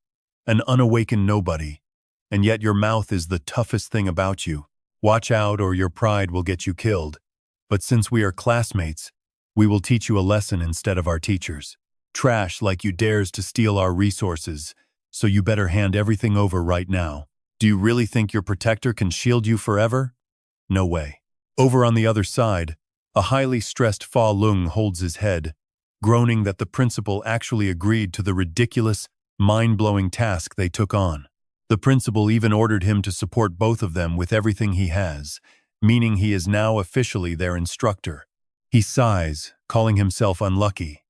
Speaker 1: An unawakened nobody. And yet your mouth is the toughest thing about you. Watch out or your pride will get you killed. But since we are classmates, we will teach you a lesson instead of our teachers. Trash like you dares to steal our resources, so you better hand everything over right now. Do you really think your protector can shield you forever? No way. Over on the other side, a highly stressed Fa Lung holds his head, groaning that the principal actually agreed to the ridiculous, mind-blowing task they took on. The principal even ordered him to support both of them with everything he has, meaning he is now officially their instructor. He sighs, calling himself unlucky,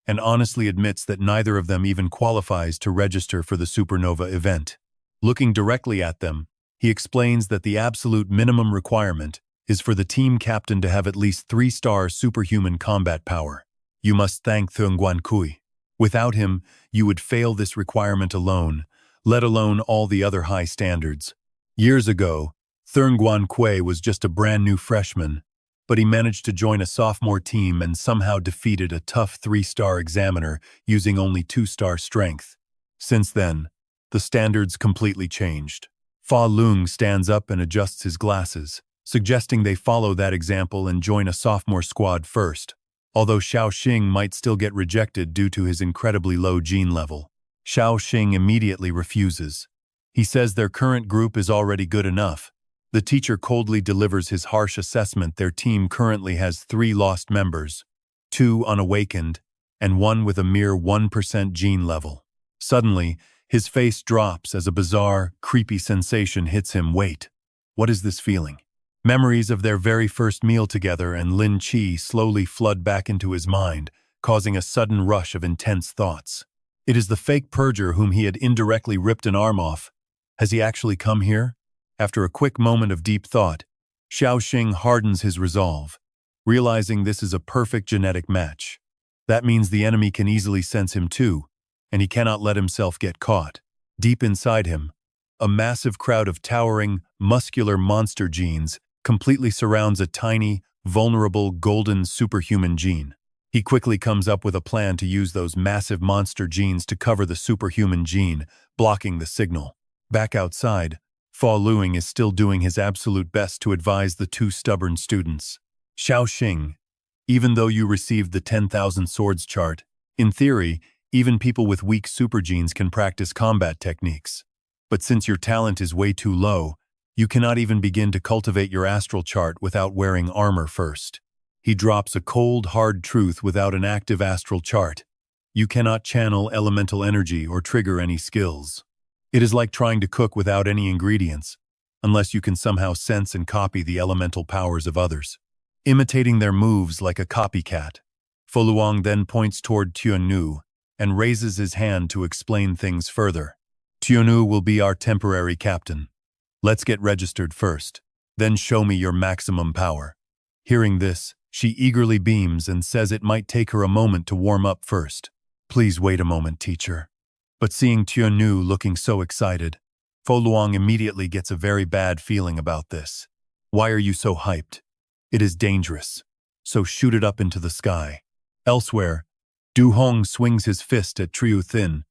Speaker 1: and honestly admits that neither of them even qualifies to register for the Supernova event. Looking directly at them, he explains that the absolute minimum requirement is for the team captain to have at least 3-star superhuman combat power. You must thank Thung Guan Kui. Without him, you would fail this requirement alone, let alone all the other high standards. Years ago, Thung Guan Kui was just a brand new freshman, but he managed to join a sophomore team and somehow defeated a tough 3-star examiner using only 2-star strength. Since then, the standards completely changed. Fa Lung stands up and adjusts his glasses, suggesting they follow that example and join a sophomore squad first, although Xiao Xing might still get rejected due to his incredibly low gene level. Xiao Xing immediately refuses. He says their current group is already good enough. The teacher coldly delivers his harsh assessment. Their team currently has 3 lost members, 2 unawakened, and 1 with a mere 1% gene level. Suddenly, his face drops as a bizarre, creepy sensation hits him. Wait, what is this feeling? Memories of their very first meal together and Lin Qi slowly flood back into his mind, causing a sudden rush of intense thoughts. It is the fake purger whom he had indirectly ripped an arm off. Has he actually come here? After a quick moment of deep thought, Xiao Xing hardens his resolve, realizing this is a perfect genetic match. That means the enemy can easily sense him too, and he cannot let himself get caught. Deep inside him, a massive crowd of towering, muscular monster genes completely surrounds a tiny, vulnerable, golden superhuman gene. He quickly comes up with a plan to use those massive monster genes to cover the superhuman gene, blocking the signal. Back outside, Fa Lung is still doing his absolute best to advise the 2 stubborn students. Xiao Xing, even though you received the 10,000 swords chart, in theory, even people with weak supergenes can practice combat techniques. But since your talent is way too low, you cannot even begin to cultivate your astral chart without wearing armor first. He drops a cold, hard truth. Without an active astral chart, you cannot channel elemental energy or trigger any skills. It is like trying to cook without any ingredients, unless you can somehow sense and copy the elemental powers of others, imitating their moves like a copycat. Fa Lung then points toward Tiannu and raises his hand to explain things further. Tiannu will be our temporary captain. Let's get registered first, then show me your maximum power. Hearing this, she eagerly beams and says it might take her a moment to warm up first. Please wait a moment, teacher. But seeing Tiannu looking so excited, Fa Lung immediately gets a very bad feeling about this. Why are you so hyped? It is dangerous, so shoot it up into the sky. Elsewhere, Du Hong swings his fist at Triu Thin,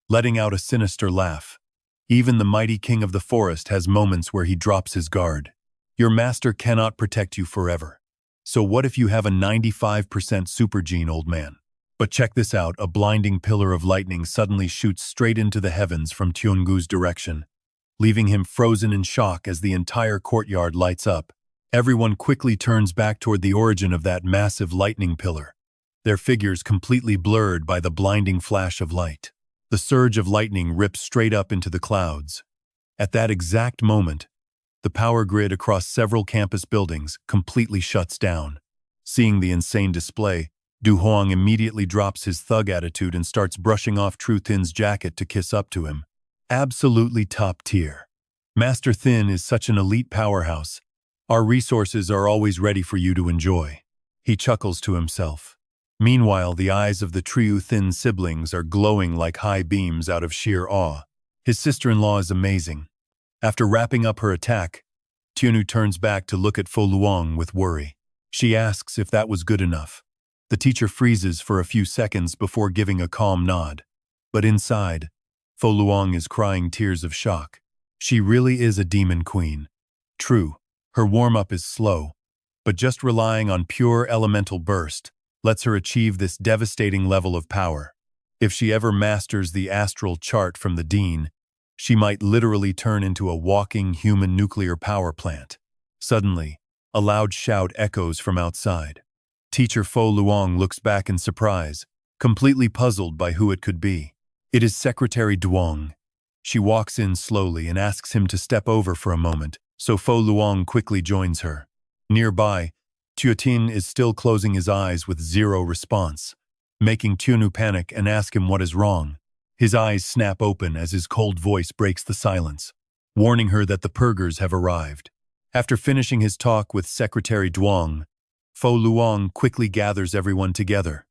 Speaker 1: letting out a sinister laugh. Even the mighty king of the forest has moments where he drops his guard. Your master cannot protect you forever. So what if you have a 95% supergene, old man? But check this out, a blinding pillar of lightning suddenly shoots straight into the heavens from Tiangu's direction, leaving him frozen in shock as the entire courtyard lights up. Everyone quickly turns back toward the origin of that massive lightning pillar, their figures completely blurred by the blinding flash of light. The surge of lightning rips straight up into the clouds. At that exact moment, the power grid across several campus buildings completely shuts down. Seeing the insane display, Du Hong immediately drops his thug attitude and starts brushing off True Thin's jacket to kiss up to him. Absolutely top tier. Master Thin is such an elite powerhouse. Our resources are always ready for you to enjoy. He chuckles to himself. Meanwhile, the eyes of the Triu Thin siblings are glowing like high beams out of sheer awe. His sister-in-law is amazing. After wrapping up her attack, Tiannu turns back to look at Fa Lung with worry. She asks if that was good enough. The teacher freezes for a few seconds before giving a calm nod. But inside, Fa Lung is crying tears of shock. She really is a demon queen. True, her warm-up is slow, but just relying on pure elemental burst lets her achieve this devastating level of power. If she ever masters the astral chart from the Dean, she might literally turn into a walking human nuclear power plant. Suddenly, a loud shout echoes from outside. Teacher Fa Lung looks back in surprise, completely puzzled by who it could be. It is Secretary Duong. She walks in slowly and asks him to step over for a moment, so Fa Lung quickly joins her. Nearby, Tuotin is still closing his eyes with zero response, making Tiannu panic and ask him what is wrong. His eyes snap open as his cold voice breaks the silence, warning her that the purgers have arrived. After finishing his talk with Secretary Duong, Fa Lung quickly gathers everyone together.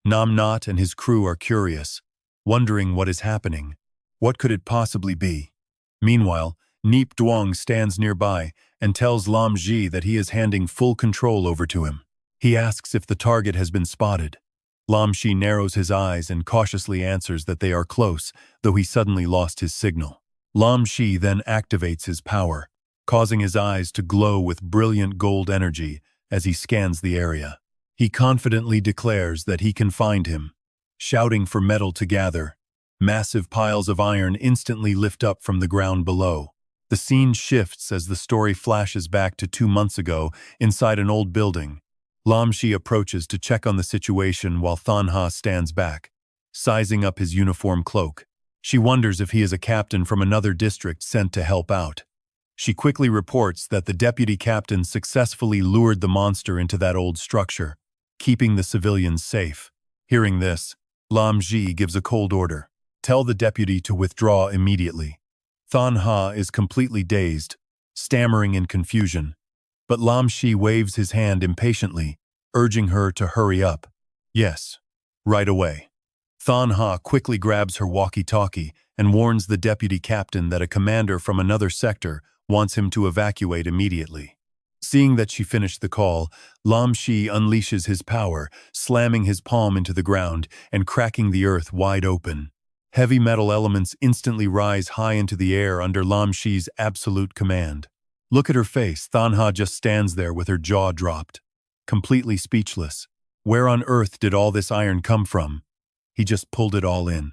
Speaker 1: Nam Not and his crew are curious, wondering what is happening. What could it possibly be? Meanwhile, Neep Duong stands nearby and tells Lam Ji that he is handing full control over to him. He asks if the target has been spotted. Lam Shi narrows his eyes and cautiously answers that they are close, though he suddenly lost his signal. Lam Shi then activates his power, causing his eyes to glow with brilliant gold energy as he scans the area. He confidently declares that he can find him. Shouting for metal to gather, massive piles of iron instantly lift up from the ground below. The scene shifts as the story flashes back to 2 months ago inside an old building. Lam Shi approaches to check on the situation while Thanha stands back, sizing up his uniform cloak. She wonders if he is a captain from another district sent to help out. She quickly reports that the deputy captain successfully lured the monster into that old structure, keeping the civilians safe. Hearing this, Lam Shi gives a cold order. Tell the deputy to withdraw immediately. Thanha is completely dazed, stammering in confusion. But Lam Shi waves his hand impatiently, urging her to hurry up. Yes, right away. Thanha quickly grabs her walkie-talkie and warns the deputy captain that a commander from another sector wants him to evacuate immediately. Seeing that she finished the call, Lam Shi unleashes his power, slamming his palm into the ground and cracking the earth wide open. Heavy metal elements instantly rise high into the air under Lam Shi's absolute command. Look at her face. Thanha just stands there with her jaw dropped, completely speechless. Where on earth did all this iron come from? He just pulled it all in.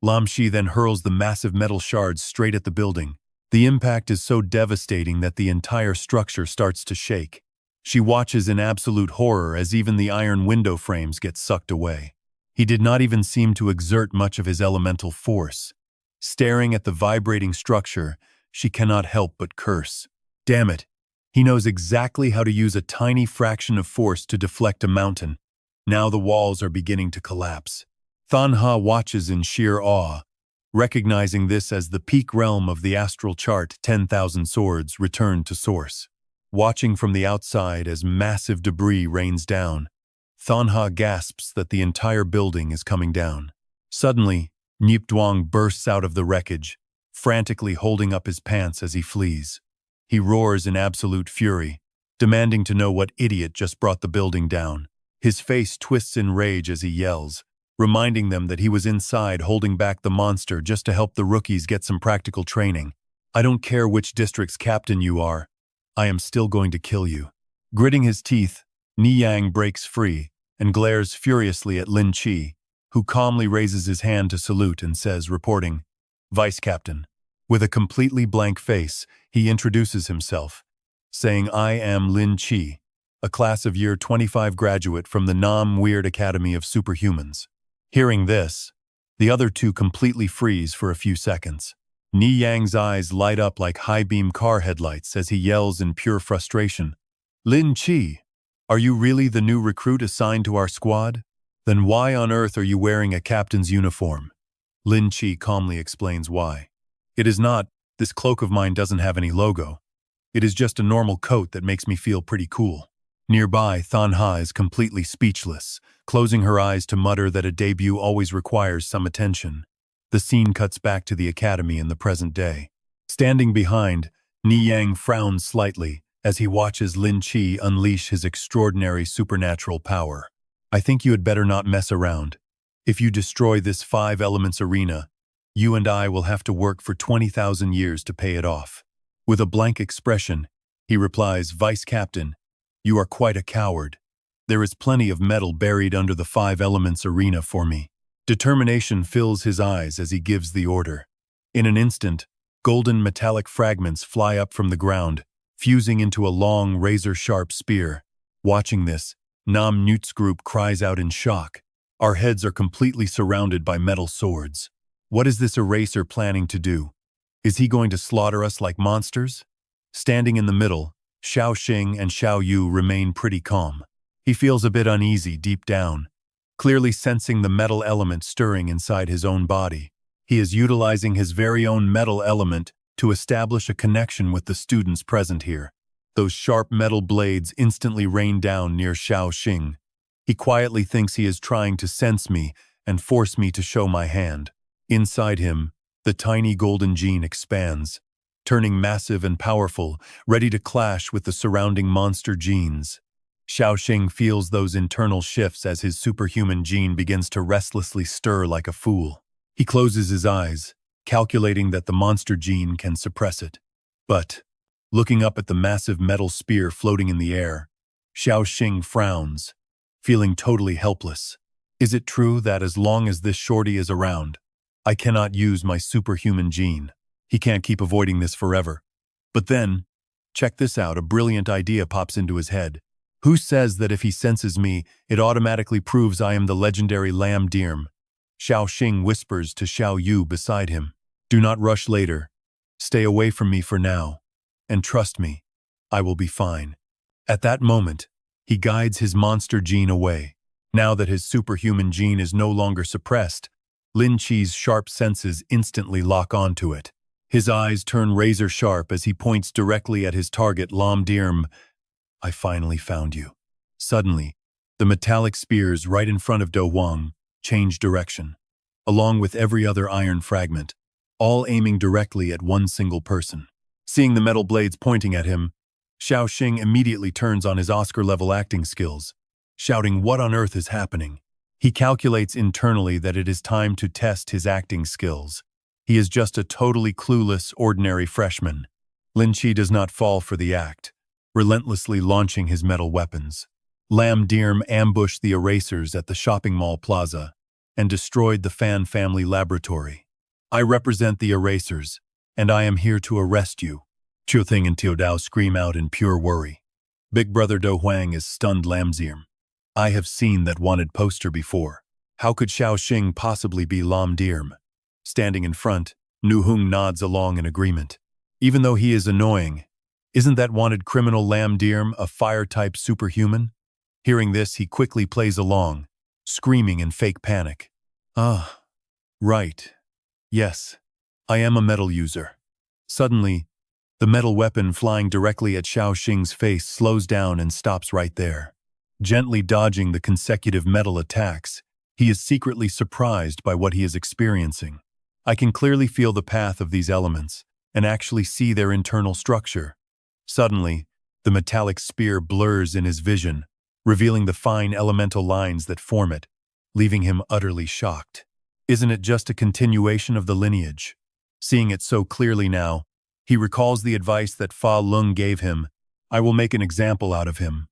Speaker 1: Lam Shi then hurls the massive metal shards straight at the building. The impact is so devastating that the entire structure starts to shake. She watches in absolute horror as even the iron window frames get sucked away. He did not even seem to exert much of his elemental force. Staring at the vibrating structure, she cannot help but curse. Damn it! He knows exactly how to use a tiny fraction of force to deflect a mountain. Now the walls are beginning to collapse. Thanha watches in sheer awe, recognizing this as the peak realm of the astral chart 10,000 swords returned to source. Watching from the outside as massive debris rains down, Thanha gasps that the entire building is coming down. Suddenly, Nipduang bursts out of the wreckage, frantically holding up his pants as he flees. He roars in absolute fury, demanding to know what idiot just brought the building down. His face twists in rage as he yells, reminding them that he was inside holding back the monster just to help the rookies get some practical training. I don't care which district's captain you are, I am still going to kill you. Gritting his teeth, Niyang breaks free and glares furiously at Lin Chi, who calmly raises his hand to salute and says, reporting, Vice Captain. With a completely blank face, he introduces himself, saying, I am Lin Chi, a class of year 25 graduate from the Nam Weird Academy of Superhumans. Hearing this, the other two completely freeze for a few seconds. Niyang's eyes light up like high-beam car headlights as he yells in pure frustration, Lin Chi, are you really the new recruit assigned to our squad? Then why on earth are you wearing a captain's uniform? Lin Chi calmly explains why. It is not, this cloak of mine doesn't have any logo. It is just a normal coat that makes me feel pretty cool. Nearby, Thanha is completely speechless, closing her eyes to mutter that a debut always requires some attention. The scene cuts back to the academy in the present day. Standing behind, Niyang frowns slightly as he watches Lin Chi unleash his extraordinary supernatural power. I think you had better not mess around. If you destroy this 5 elements arena, you and I will have to work for 20,000 years to pay it off. With a blank expression, he replies, Vice Captain, you are quite a coward. There is plenty of metal buried under the 5 elements arena for me. Determination fills his eyes as he gives the order. In an instant, golden metallic fragments fly up from the ground, fusing into a long, razor-sharp spear. Watching this, Nam Newt's group cries out in shock. Our heads are completely surrounded by metal swords. What is this eraser planning to do? Is he going to slaughter us like monsters? Standing in the middle, Xiao Xing and Xiao Yu remain pretty calm. He feels a bit uneasy deep down, clearly sensing the metal element stirring inside his own body. He is utilizing his very own metal element to establish a connection with the students present here. Those sharp metal blades instantly rain down near Xiao Xing. He quietly thinks he is trying to sense me and force me to show my hand. Inside him, the tiny golden gene expands, turning massive and powerful, ready to clash with the surrounding monster genes. Xiao Xing feels those internal shifts as his superhuman gene begins to restlessly stir like a fool. He closes his eyes, calculating that the monster gene can suppress it. But, looking up at the massive metal spear floating in the air, Xiao Xing frowns, feeling totally helpless. Is it true that as long as this shorty is around, I cannot use my superhuman gene? He can't keep avoiding this forever. But then, check this out, a brilliant idea pops into his head. Who says that if he senses me, it automatically proves I am the legendary Lam Dirm? Xiao Xing whispers to Xiao Yu beside him. Do not rush later. Stay away from me for now. And trust me, I will be fine. At that moment, he guides his monster gene away. Now that his superhuman gene is no longer suppressed, Lin Chi's sharp senses instantly lock onto it. His eyes turn razor sharp as he points directly at his target, Lam Dirm. I finally found you. Suddenly, the metallic spears right in front of Do Huang change direction, along with every other iron fragment, all aiming directly at one single person. Seeing the metal blades pointing at him, Xiao Xing immediately turns on his Oscar-level acting skills, shouting, "What on earth is happening?" He calculates internally that it is time to test his acting skills. He is just a totally clueless, ordinary freshman. Lin Chi does not fall for the act, relentlessly launching his metal weapons. Lam Dirm ambushed the erasers at the shopping mall plaza and destroyed the Fan family laboratory. I represent the erasers, and I am here to arrest you. Qiu Thing and Tiao Dao scream out in pure worry. Big brother Do Huang is stunned. Lam Dirm. I have seen that wanted poster before. How could Xiao Xing possibly be Lam Dirm? Standing in front, Nu Hung nods along in agreement. Even though he is annoying, isn't that wanted criminal Lam Dirm a fire-type superhuman? Hearing this, he quickly plays along, screaming in fake panic. Ah, right. Yes, I am a metal user. Suddenly, the metal weapon flying directly at Xiao Xing's face slows down and stops right there. Gently dodging the consecutive metal attacks, he is secretly surprised by what he is experiencing. I can clearly feel the path of these elements and actually see their internal structure. Suddenly, the metallic spear blurs in his vision, revealing the fine elemental lines that form it, leaving him utterly shocked. Isn't it just a continuation of the lineage? Seeing it so clearly now, he recalls the advice that Fa Lung gave him. I will make an example out of him,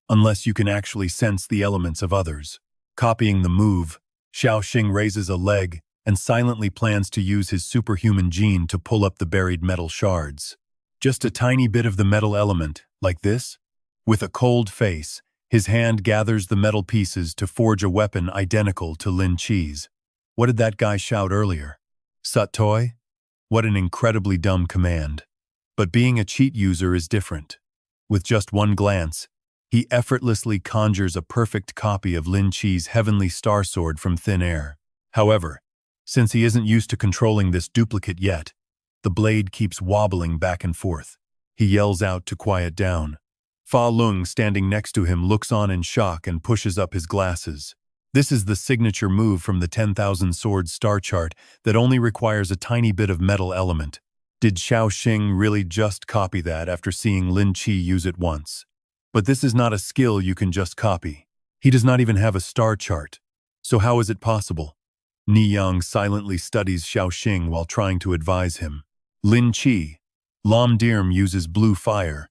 Speaker 1: unless you can actually sense the elements of others. Copying the move, Xiao Xing raises a leg and silently plans to use his superhuman gene to pull up the buried metal shards. Just a tiny bit of the metal element, like this. With a cold face, his hand gathers the metal pieces to forge a weapon identical to Lin Chi's. What did that guy shout earlier? Sut-toi? What an incredibly dumb command. But being a cheat user is different. With just one glance, he effortlessly conjures a perfect copy of Lin Chi's heavenly star sword from thin air. However, since he isn't used to controlling this duplicate yet, the blade keeps wobbling back and forth. He yells out to quiet down. Fa Lung, standing next to him, looks on in shock and pushes up his glasses. This is the signature move from the 10,000 Swords star chart that only requires a tiny bit of metal element. Did Xiao Xing really just copy that after seeing Lin Chi use it once? But this is not a skill you can just copy. He does not even have a star chart. So how is it possible? Ni Yang silently studies Xiao Xing while trying to advise him. Lin Chi, Lam Dirm uses blue fire,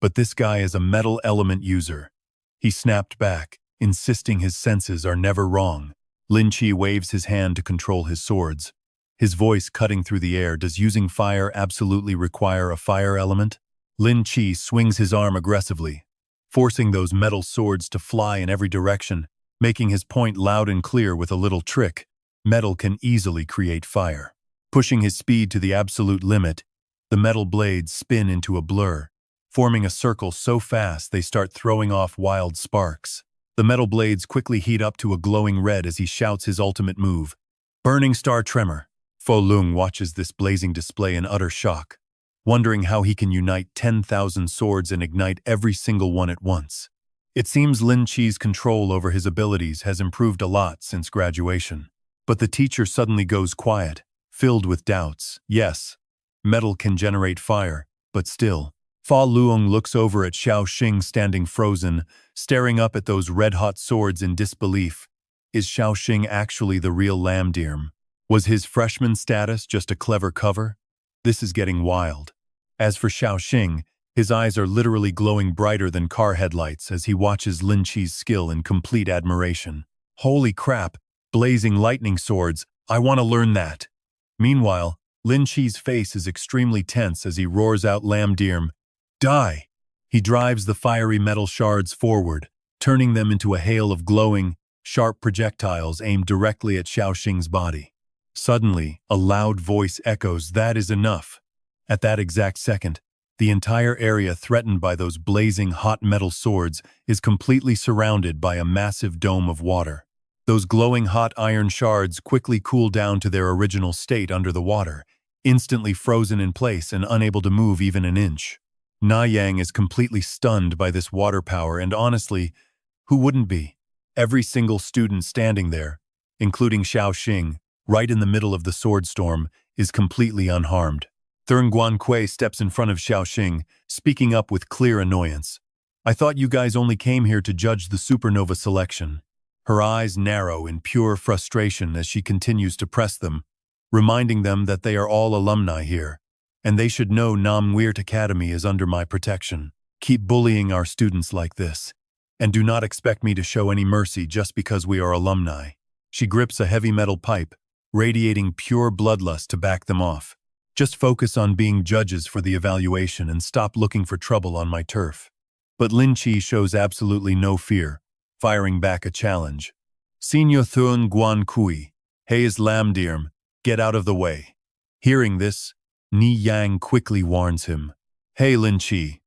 Speaker 1: but this guy is a metal element user. He snapped back, insisting his senses are never wrong. Lin Chi waves his hand to control his swords. His voice cutting through the air. Does using fire absolutely require a fire element? Lin Chi swings his arm aggressively, forcing those metal swords to fly in every direction, making his point loud and clear. With a little trick, metal can easily create fire. Pushing his speed to the absolute limit, the metal blades spin into a blur, forming a circle so fast they start throwing off wild sparks. The metal blades quickly heat up to a glowing red as he shouts his ultimate move. Burning Star Tremor. Fa Lung watches this blazing display in utter shock, wondering how he can unite 10,000 swords and ignite every single one at once. It seems Lin Chi's control over his abilities has improved a lot since graduation. But the teacher suddenly goes quiet, filled with doubts. Yes, metal can generate fire, but still. Fa Lung looks over at Xiao Xing standing frozen, staring up at those red-hot swords in disbelief. Is Xiao Xing actually the real Lam Dirm? Was his freshman status just a clever cover? This is getting wild. As for Xiao Xing, his eyes are literally glowing brighter than car headlights as he watches Lin Chi's skill in complete admiration. Holy crap, blazing lightning swords, I want to learn that. Meanwhile, Lin Chi's face is extremely tense as he roars out Lam Dirm, die! He drives the fiery metal shards forward, turning them into a hail of glowing, sharp projectiles aimed directly at Xiao Xing's body. Suddenly, a loud voice echoes, "That is enough." At that exact second, the entire area threatened by those blazing hot metal swords is completely surrounded by a massive dome of water. Those glowing hot iron shards quickly cool down to their original state under the water, instantly frozen in place and unable to move even an inch. Na Yang is completely stunned by this water power, and honestly, who wouldn't be? Every single student standing there, including Xiao Xing, right in the middle of the sword storm, is completely unharmed. Thurn Guankui steps in front of Xiao Xing, speaking up with clear annoyance. "I thought you guys only came here to judge the supernova selection." Her eyes narrow in pure frustration as she continues to press them, reminding them that they are all alumni here, and they should know Nam Weert Academy is under my protection. Keep bullying our students like this, and do not expect me to show any mercy just because we are alumni. She grips a heavy metal pipe, radiating pure bloodlust to back them off. Just focus on being judges for the evaluation and stop looking for trouble on my turf. But Lin Chi shows absolutely no fear, firing back a challenge. "Senior Thun Guan Kui, Hayes Lam Dirm, get out of the way." Hearing this, Ni Yang quickly warns him. "Hey Lin Chi,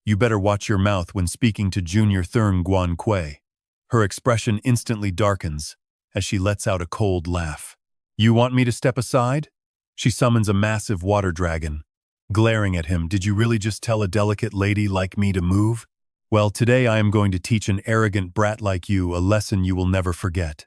Speaker 1: you better watch your mouth when speaking to Junior Thurn Guan Kui." Her expression instantly darkens as she lets out a cold laugh. "You want me to step aside?" She summons a massive water dragon. Glaring at him, "Did you really just tell a delicate lady like me to move? Well, today I am going to teach an arrogant brat like you a lesson you will never forget."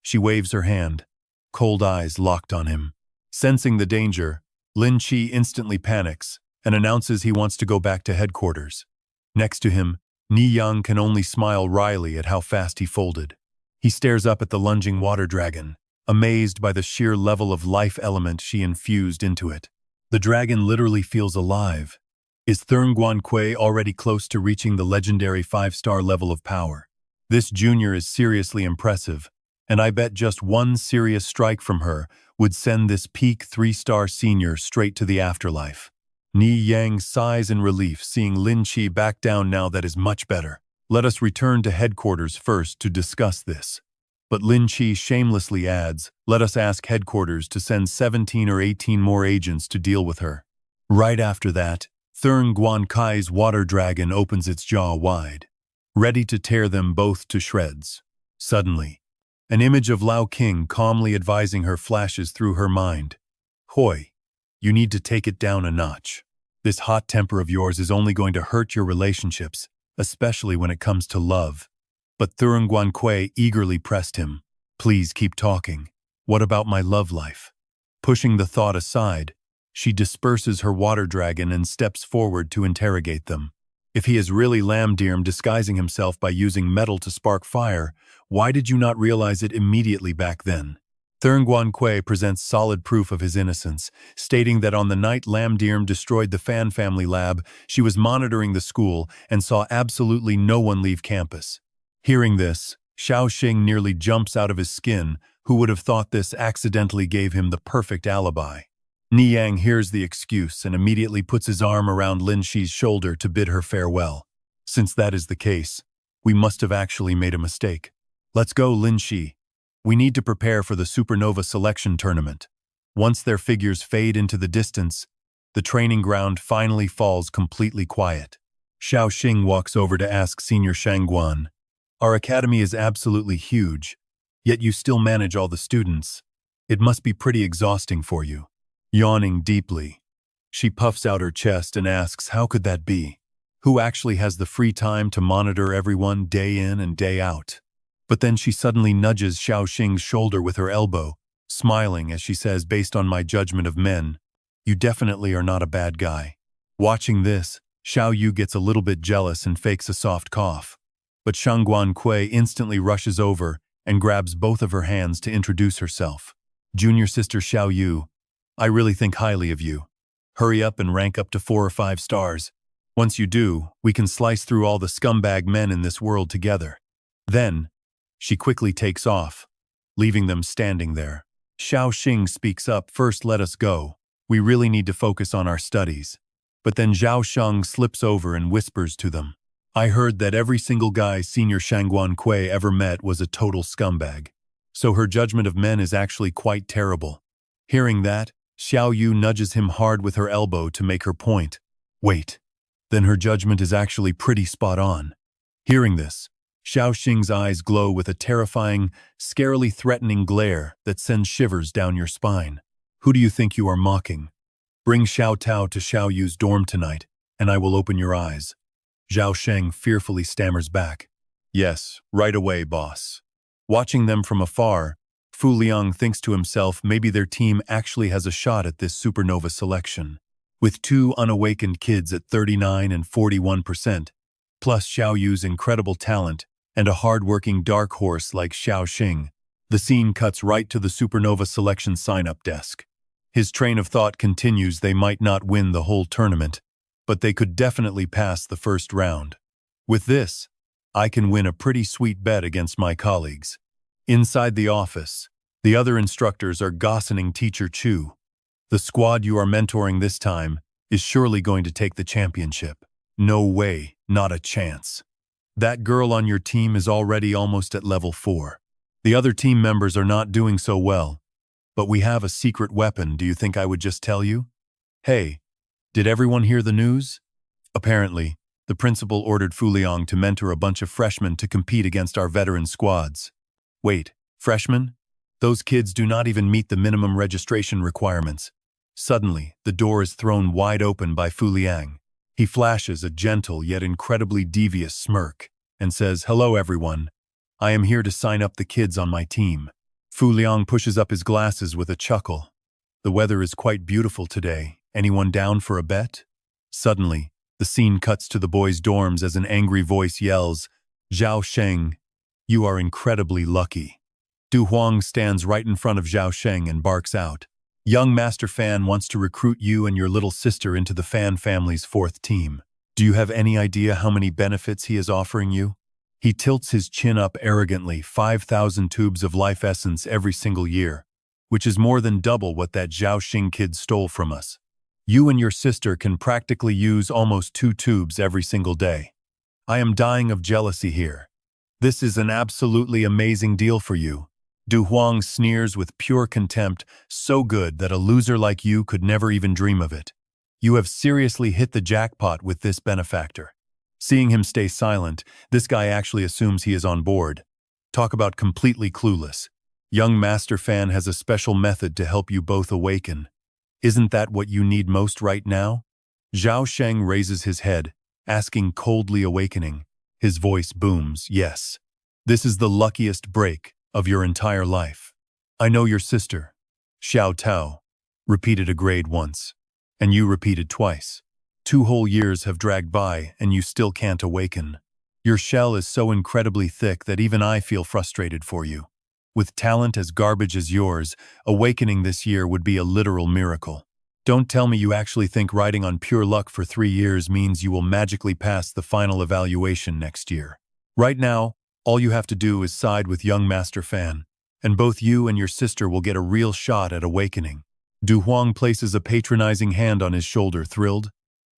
Speaker 1: She waves her hand, cold eyes locked on him. Sensing the danger, Lin Chi instantly panics and announces he wants to go back to headquarters. Next to him, Ni Yang can only smile wryly at how fast he folded. He stares up at the lunging water dragon, amazed by the sheer level of life element she infused into it. The dragon literally feels alive. Is Thurn Guankui already close to reaching the legendary 5-star level of power? This junior is seriously impressive, and I bet just one serious strike from her would send this peak 3-star senior straight to the afterlife. Ni Yang sighs in relief, seeing Lin Chi back down. "Now that is much better. Let us return to headquarters first to discuss this." But Lin Chi shamelessly adds, "Let us ask headquarters to send 17 or 18 more agents to deal with her." Right after that, Thurn Guankai's water dragon opens its jaw wide, ready to tear them both to shreds. Suddenly, an image of Lao King calmly advising her flashes through her mind. "Hoi, you need to take it down a notch. This hot temper of yours is only going to hurt your relationships, especially when it comes to love." But Thurn Guankui eagerly pressed him. "Please keep talking. What about my love life?" Pushing the thought aside, she disperses her water dragon and steps forward to interrogate them. If he is really Lam Dirm disguising himself by using metal to spark fire, why did you not realize it immediately back then? Thurn Guankui presents solid proof of his innocence, stating that on the night Lam Dirm destroyed the Fan family lab, she was monitoring the school and saw absolutely no one leave campus. Hearing this, Xiao Xing nearly jumps out of his skin. Who would have thought this accidentally gave him the perfect alibi? Ni Yang hears the excuse and immediately puts his arm around Lin Chi's shoulder to bid her farewell. "Since that is the case, we must have actually made a mistake. Let's go, Lin Chi. We need to prepare for the supernova selection tournament." Once their figures fade into the distance, the training ground finally falls completely quiet. Xiao Xing walks over to ask Senior Shangguan, "Our academy is absolutely huge, yet you still manage all the students. It must be pretty exhausting for you." Yawning deeply, she puffs out her chest and asks, "How could that be? Who actually has the free time to monitor everyone day in and day out?" But then she suddenly nudges Xiao Xing's shoulder with her elbow, smiling as she says, "Based on my judgment of men, you definitely are not a bad guy." Watching this, Xiao Yu gets a little bit jealous and fakes a soft cough. But Shangguan Kui instantly rushes over and grabs both of her hands to introduce herself. Junior sister Xiao Yu, I really think highly of you. Hurry up and rank up to 4 or 5 stars. Once you do, we can slice through all the scumbag men in this world together. Then, she quickly takes off, leaving them standing there. Xiao Xing speaks up, first let us go. We really need to focus on our studies. But then Xiao Xing slips over and whispers to them. I heard that every single guy Senior Shangguan Kui ever met was a total scumbag. So her judgment of men is actually quite terrible. Hearing that, Xiao Yu nudges him hard with her elbow to make her point. Wait, then her judgment is actually pretty spot on. Hearing this, Xiao Xing's eyes glow with a terrifying, scarily threatening glare that sends shivers down your spine. Who do you think you are mocking? Bring Xiao Tao to Xiao Yu's dorm tonight, and I will open your eyes. Xiao Sheng fearfully stammers back. Yes, right away, boss. Watching them from afar, Fu Liang thinks to himself maybe their team actually has a shot at this supernova selection. With 2 unawakened kids at 39 and 41%, plus Xiao Yu's incredible talent and a hard-working dark horse like Xiao Xing, the scene cuts right to the supernova selection sign-up desk. His train of thought continues they might not win the whole tournament, but they could definitely pass the first round. With this, I can win a pretty sweet bet against my colleagues. Inside the office, the other instructors are gossiping Teacher Chu. The squad you are mentoring this time is surely going to take the championship. No way, not a chance. That girl on your team is already almost at level 4. The other team members are not doing so well, but we have a secret weapon. Do you think I would just tell you? Hey, did everyone hear the news? Apparently, the principal ordered Fu Liang to mentor a bunch of freshmen to compete against our veteran squads. Wait, freshmen? Those kids do not even meet the minimum registration requirements. Suddenly, the door is thrown wide open by Fu Liang. He flashes a gentle yet incredibly devious smirk and says, Hello everyone. I am here to sign up the kids on my team. Fu Liang pushes up his glasses with a chuckle. The weather is quite beautiful today. Anyone down for a bet? Suddenly, the scene cuts to the boys' dorms as an angry voice yells, Xiao Sheng, you are incredibly lucky. Du Huang stands right in front of Xiao Sheng and barks out. Young Master Fan wants to recruit you and your little sister into the Fan family's 4th team. Do you have any idea how many benefits he is offering you? He tilts his chin up arrogantly, 5,000 tubes of life essence every single year, which is more than double what that Xiao Xing kid stole from us. You and your sister can practically use almost 2 tubes every single day. I am dying of jealousy here. This is an absolutely amazing deal for you. Du Huang sneers with pure contempt, so good that a loser like you could never even dream of it. You have seriously hit the jackpot with this benefactor. Seeing him stay silent, this guy actually assumes he is on board. Talk about completely clueless. Young Master Fan has a special method to help you both awaken. Isn't that what you need most right now? Xiao Sheng raises his head, asking coldly awakening. His voice booms, yes. This is the luckiest break of your entire life. I know your sister, Xiao Tao, repeated a grade once, and you repeated twice. 2 whole years have dragged by and you still can't awaken. Your shell is so incredibly thick that even I feel frustrated for you. With talent as garbage as yours, awakening this year would be a literal miracle. Don't tell me you actually think riding on pure luck for 3 years means you will magically pass the final evaluation next year. Right now, all you have to do is side with young Master Fan, and both you and your sister will get a real shot at awakening. Du Huang places a patronizing hand on his shoulder, thrilled.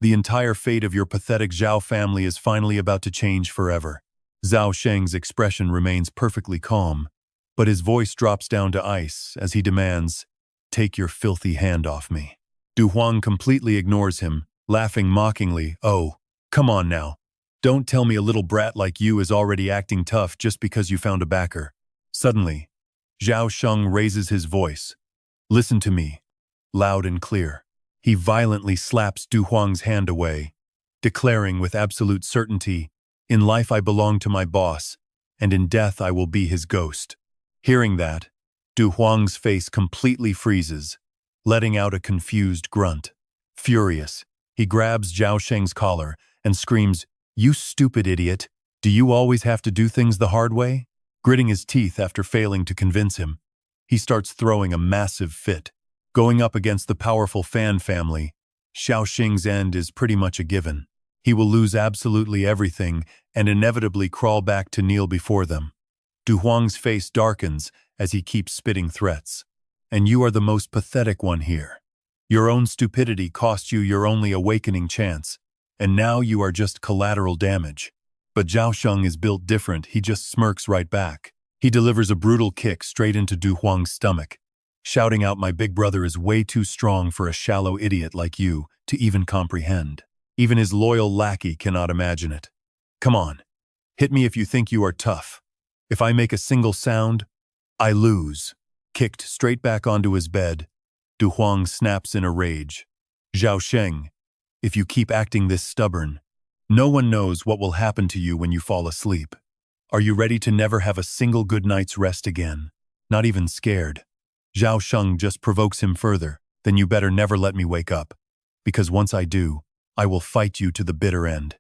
Speaker 1: The entire fate of your pathetic Zhao family is finally about to change forever. Xiao Sheng's expression remains perfectly calm, but his voice drops down to ice as he demands, Take your filthy hand off me. Du Huang completely ignores him, laughing mockingly, Oh, come on now. Don't tell me a little brat like you is already acting tough just because you found a backer. Suddenly, Xiao Sheng raises his voice. Listen to me, loud and clear. He violently slaps Du Huang's hand away, declaring with absolute certainty, In life I belong to my boss, and in death I will be his ghost. Hearing that, Du Huang's face completely freezes, letting out a confused grunt. Furious, he grabs Xiao Sheng's collar and screams, You stupid idiot! Do you always have to do things the hard way? Gritting his teeth after failing to convince him, He starts throwing a massive fit. Going up against the powerful Fan family, Xiao Xing's end is pretty much a given. He will lose absolutely everything and inevitably crawl back to kneel before them. Du Huang's face darkens as he keeps spitting threats. And you are the most pathetic one here. Your own stupidity cost you your only awakening chance, and now you are just collateral damage. But Xiao Xing is built different, he just smirks right back. He delivers a brutal kick straight into Du Huang's stomach, shouting out, "My big brother is way too strong for a shallow idiot like you to even comprehend. Even his loyal lackey cannot imagine it. Come on, hit me if you think you are tough. If I make a single sound, I lose." Kicked straight back onto his bed, Du Huang snaps in a rage. "Xiao Xing, if you keep acting this stubborn, no one knows what will happen to you when you fall asleep. Are you ready to never have a single good night's rest again? Not even scared?" Xiao Xing just provokes him further. "Then you better never let me wake up, because once I do, I will fight you to the bitter end."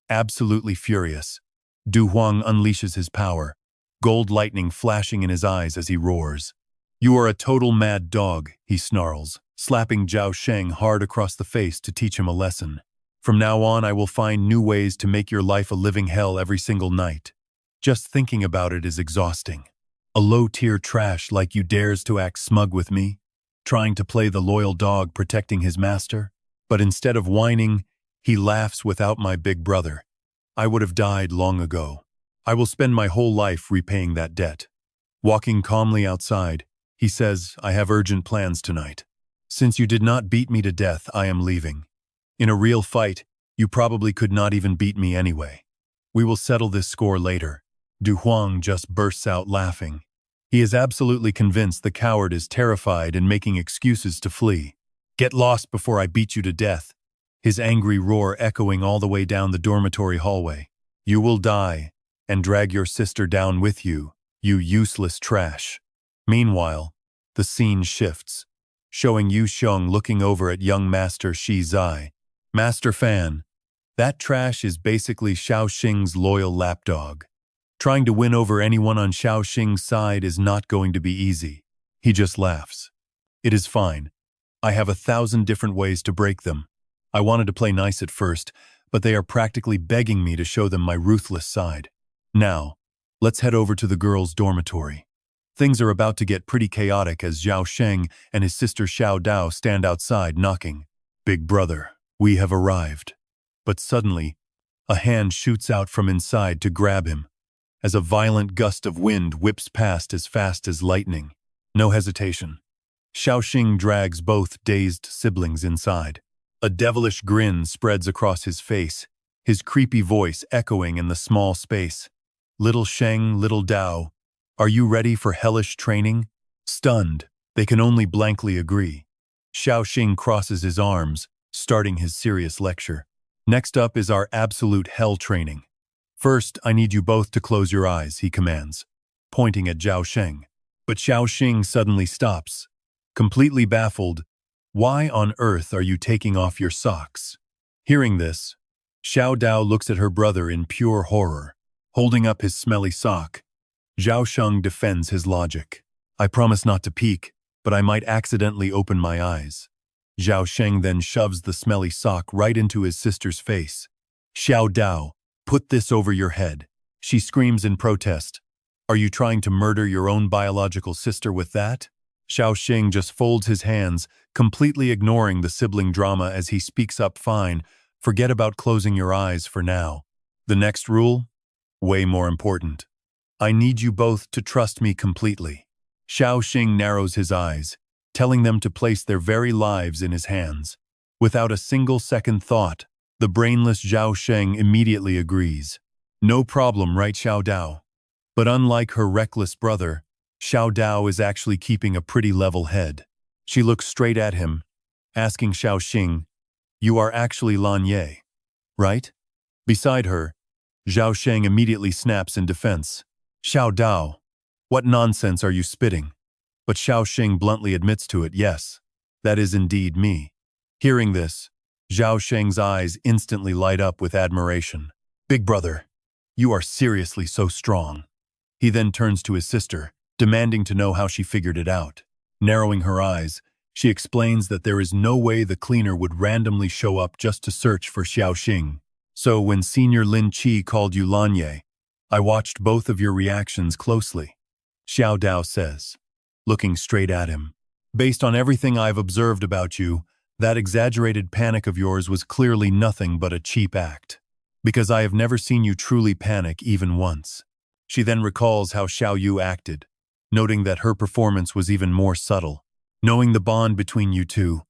Speaker 1: Absolutely furious, Du Huang unleashes his power, gold lightning flashing in his eyes as he roars. "You are a total mad dog," he snarls, slapping Xiao Xing hard across the face to teach him a lesson. "From now on, I will find new ways to make your life a living hell every single night. Just thinking about it is exhausting. A low-tier trash like you dares to act smug with me, trying to play the loyal dog protecting his master. But instead of whining, he laughs without my big brother. I would have died long ago. I will spend my whole life repaying that debt." Walking calmly outside, he says, "I have urgent plans tonight. Since you did not beat me to death, I am leaving. In a real fight, you probably could not even beat me anyway. We will settle this score later." Du Huang just bursts out laughing. He is absolutely convinced the coward is terrified and making excuses to flee. "Get lost before I beat you to death," his angry roar echoing all the way down the dormitory hallway. "You will die, and drag your sister down with you, you useless trash." Meanwhile, the scene shifts, showing Yu Xiong looking over at young Master Shi Zai. "Master Fan, that trash is basically Xiao Xing's loyal lapdog. Trying to win over anyone on Xiao Xing's side is not going to be easy." He just laughs. "It is fine. I have 1,000 different ways to break them. I wanted to play nice at first, but they are practically begging me to show them my ruthless side. Now, let's head over to the girls' dormitory." Things are about to get pretty chaotic as Xiao Xing and his sister Xiao Dao stand outside knocking. "Big brother, we have arrived." But suddenly, a hand shoots out from inside to grab him, as a violent gust of wind whips past as fast as lightning. No hesitation. Xiao Xing drags both dazed siblings inside. A devilish grin spreads across his face, his creepy voice echoing in the small space. "Little Sheng, little Dao, are you ready for hellish training?" Stunned, they can only blankly agree. Xiao Xing crosses his arms, starting his serious lecture. "Next up is our absolute hell training. First, I need you both to close your eyes," he commands, pointing at Xiao Xing. But Xiao Xing suddenly stops, completely baffled. "Why on earth are you taking off your socks?" Hearing this, Xiao Dao looks at her brother in pure horror, holding up his smelly sock. Xiao Xing defends his logic. "I promise not to peek, but I might accidentally open my eyes." Xiao Xing then shoves the smelly sock right into his sister's face. "Xiao Dao, put this over your head," she screams in protest. "Are you trying to murder your own biological sister with that?" Xiao Xing just folds his hands, completely ignoring the sibling drama as he speaks up. "Fine, forget about closing your eyes for now. The next rule? Way more important. I need you both to trust me completely." Xiao Xing narrows his eyes, telling them to place their very lives in his hands. Without a single second thought, the brainless Xiao Xing immediately agrees. "No problem, right, Xiao Dao?" But unlike her reckless brother, Xiao Dao is actually keeping a pretty level head. She looks straight at him, asking Xiao Xing, "You are actually Lan Ye, right?" Beside her, Xiao Xing immediately snaps in defense. "Xiao Dao, what nonsense are you spitting?" But Xiao Xing bluntly admits to it. "Yes, that is indeed me." Hearing this, Xiao Xing's eyes instantly light up with admiration. "Big brother, you are seriously so strong." He then turns to his sister, demanding to know how she figured it out. Narrowing her eyes, she explains that there is no way the cleaner would randomly show up just to search for Xiao Xing. So when Senior Lin Qi called you Lanye, I watched both of your reactions closely, Xiao Dao says, looking straight at him. Based on everything I've observed about you, that exaggerated panic of yours was clearly nothing but a cheap act. Because I have never seen you truly panic even once. She then recalls how Xiao Yu acted, noting that her performance was even more subtle. Knowing the bond between you two,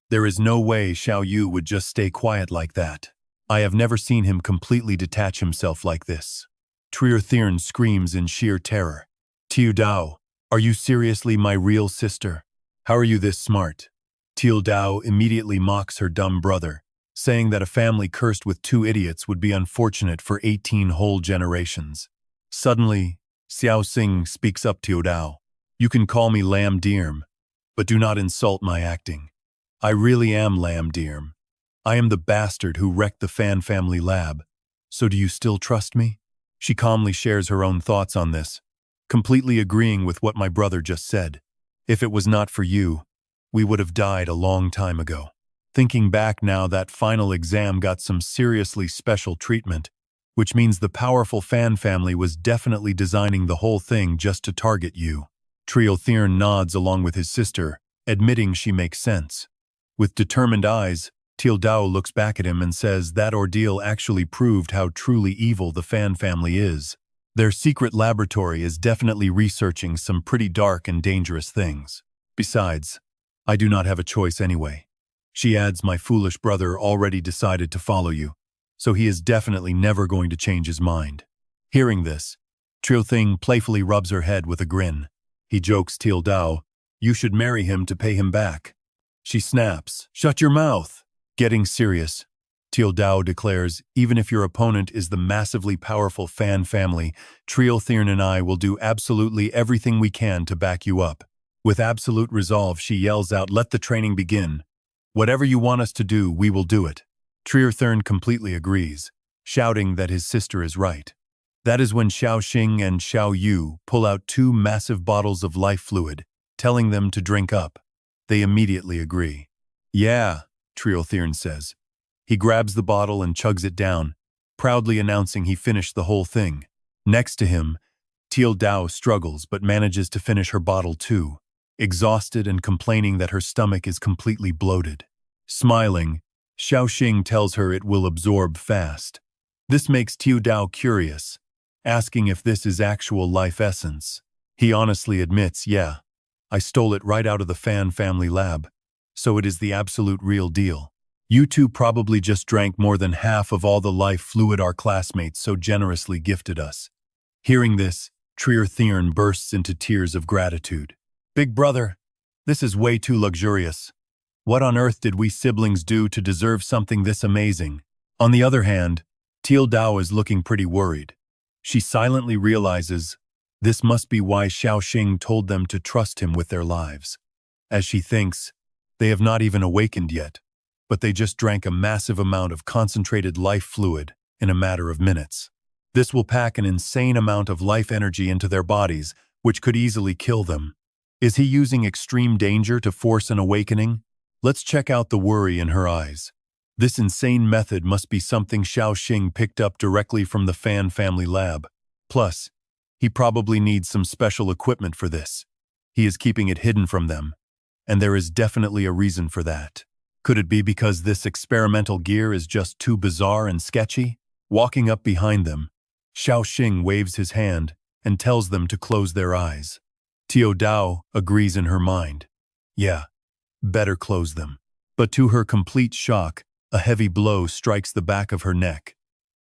Speaker 1: there is no way Xiao Yu would just stay quiet like that. I have never seen him completely detach himself like this. Trier Thern screams in sheer terror. Tiu Dao, are you seriously my real sister? How are you this smart? Tiu Dao immediately mocks her dumb brother, saying that a family cursed with two idiots would be unfortunate for 18 whole generations. Suddenly, Xiao Xing speaks up to Tiu Dao. You can call me Lam Dirm, but do not insult my acting. I really am Lam Dirm. I am the bastard who wrecked the Fan family lab. So do you still trust me? She calmly shares her own thoughts on this, completely agreeing with what my brother just said. If it was not for you, we would have died a long time ago. Thinking back now, that final exam got some seriously special treatment, which means the powerful Fan family was definitely designing the whole thing just to target you. Trier Thern nods along with his sister, admitting she makes sense. With determined eyes, Tiu Dao looks back at him and says that ordeal actually proved how truly evil the Fan family is. Their secret laboratory is definitely researching some pretty dark and dangerous things. Besides, I do not have a choice anyway. She adds, my foolish brother already decided to follow you, so he is definitely never going to change his mind. Hearing this, Trier Thern playfully rubs her head with a grin. He jokes Tiu Dao, you should marry him to pay him back. She snaps, shut your mouth. Getting serious, Tiu Dao declares, even if your opponent is the massively powerful Fan family, Trier Thern and I will do absolutely everything we can to back you up. With absolute resolve, she yells out, let the training begin. Whatever you want us to do, we will do it. Trier Thern completely agrees, shouting that his sister is right. That is when Xiao Xing and Xiao Yu pull out 2 massive bottles of life fluid, telling them to drink up. They immediately agree. Yeah, Trier Thern says. He grabs the bottle and chugs it down, proudly announcing he finished the whole thing. Next to him, Tiu Dao struggles but manages to finish her bottle too, exhausted and complaining that her stomach is completely bloated. Smiling, Xiao Xing tells her it will absorb fast. This makes Tiu Dao curious, asking if this is actual life essence. He honestly admits, yeah, I stole it right out of the Fan family lab. So it is the absolute real deal. You two probably just drank more than half of all the life fluid our classmates so generously gifted us. Hearing this, Trier Thern bursts into tears of gratitude. Big brother, this is way too luxurious. What on earth did we siblings do to deserve something this amazing? On the other hand, Tiu Dao is looking pretty worried. She silently realizes this must be why Xiao Xing told them to trust him with their lives. As she thinks, they have not even awakened yet, but they just drank a massive amount of concentrated life fluid in a matter of minutes. This will pack an insane amount of life energy into their bodies, which could easily kill them. Is he using extreme danger to force an awakening? Let's check out the worry in her eyes. This insane method must be something Xiao Xing picked up directly from the Fan family lab. Plus, he probably needs some special equipment for this. He is keeping it hidden from them. And there is definitely a reason for that. Could it be because this experimental gear is just too bizarre and sketchy? Walking up behind them, Xiao Xing waves his hand and tells them to close their eyes. Tiu Dao agrees in her mind. Yeah, better close them. But to her complete shock, a heavy blow strikes the back of her neck.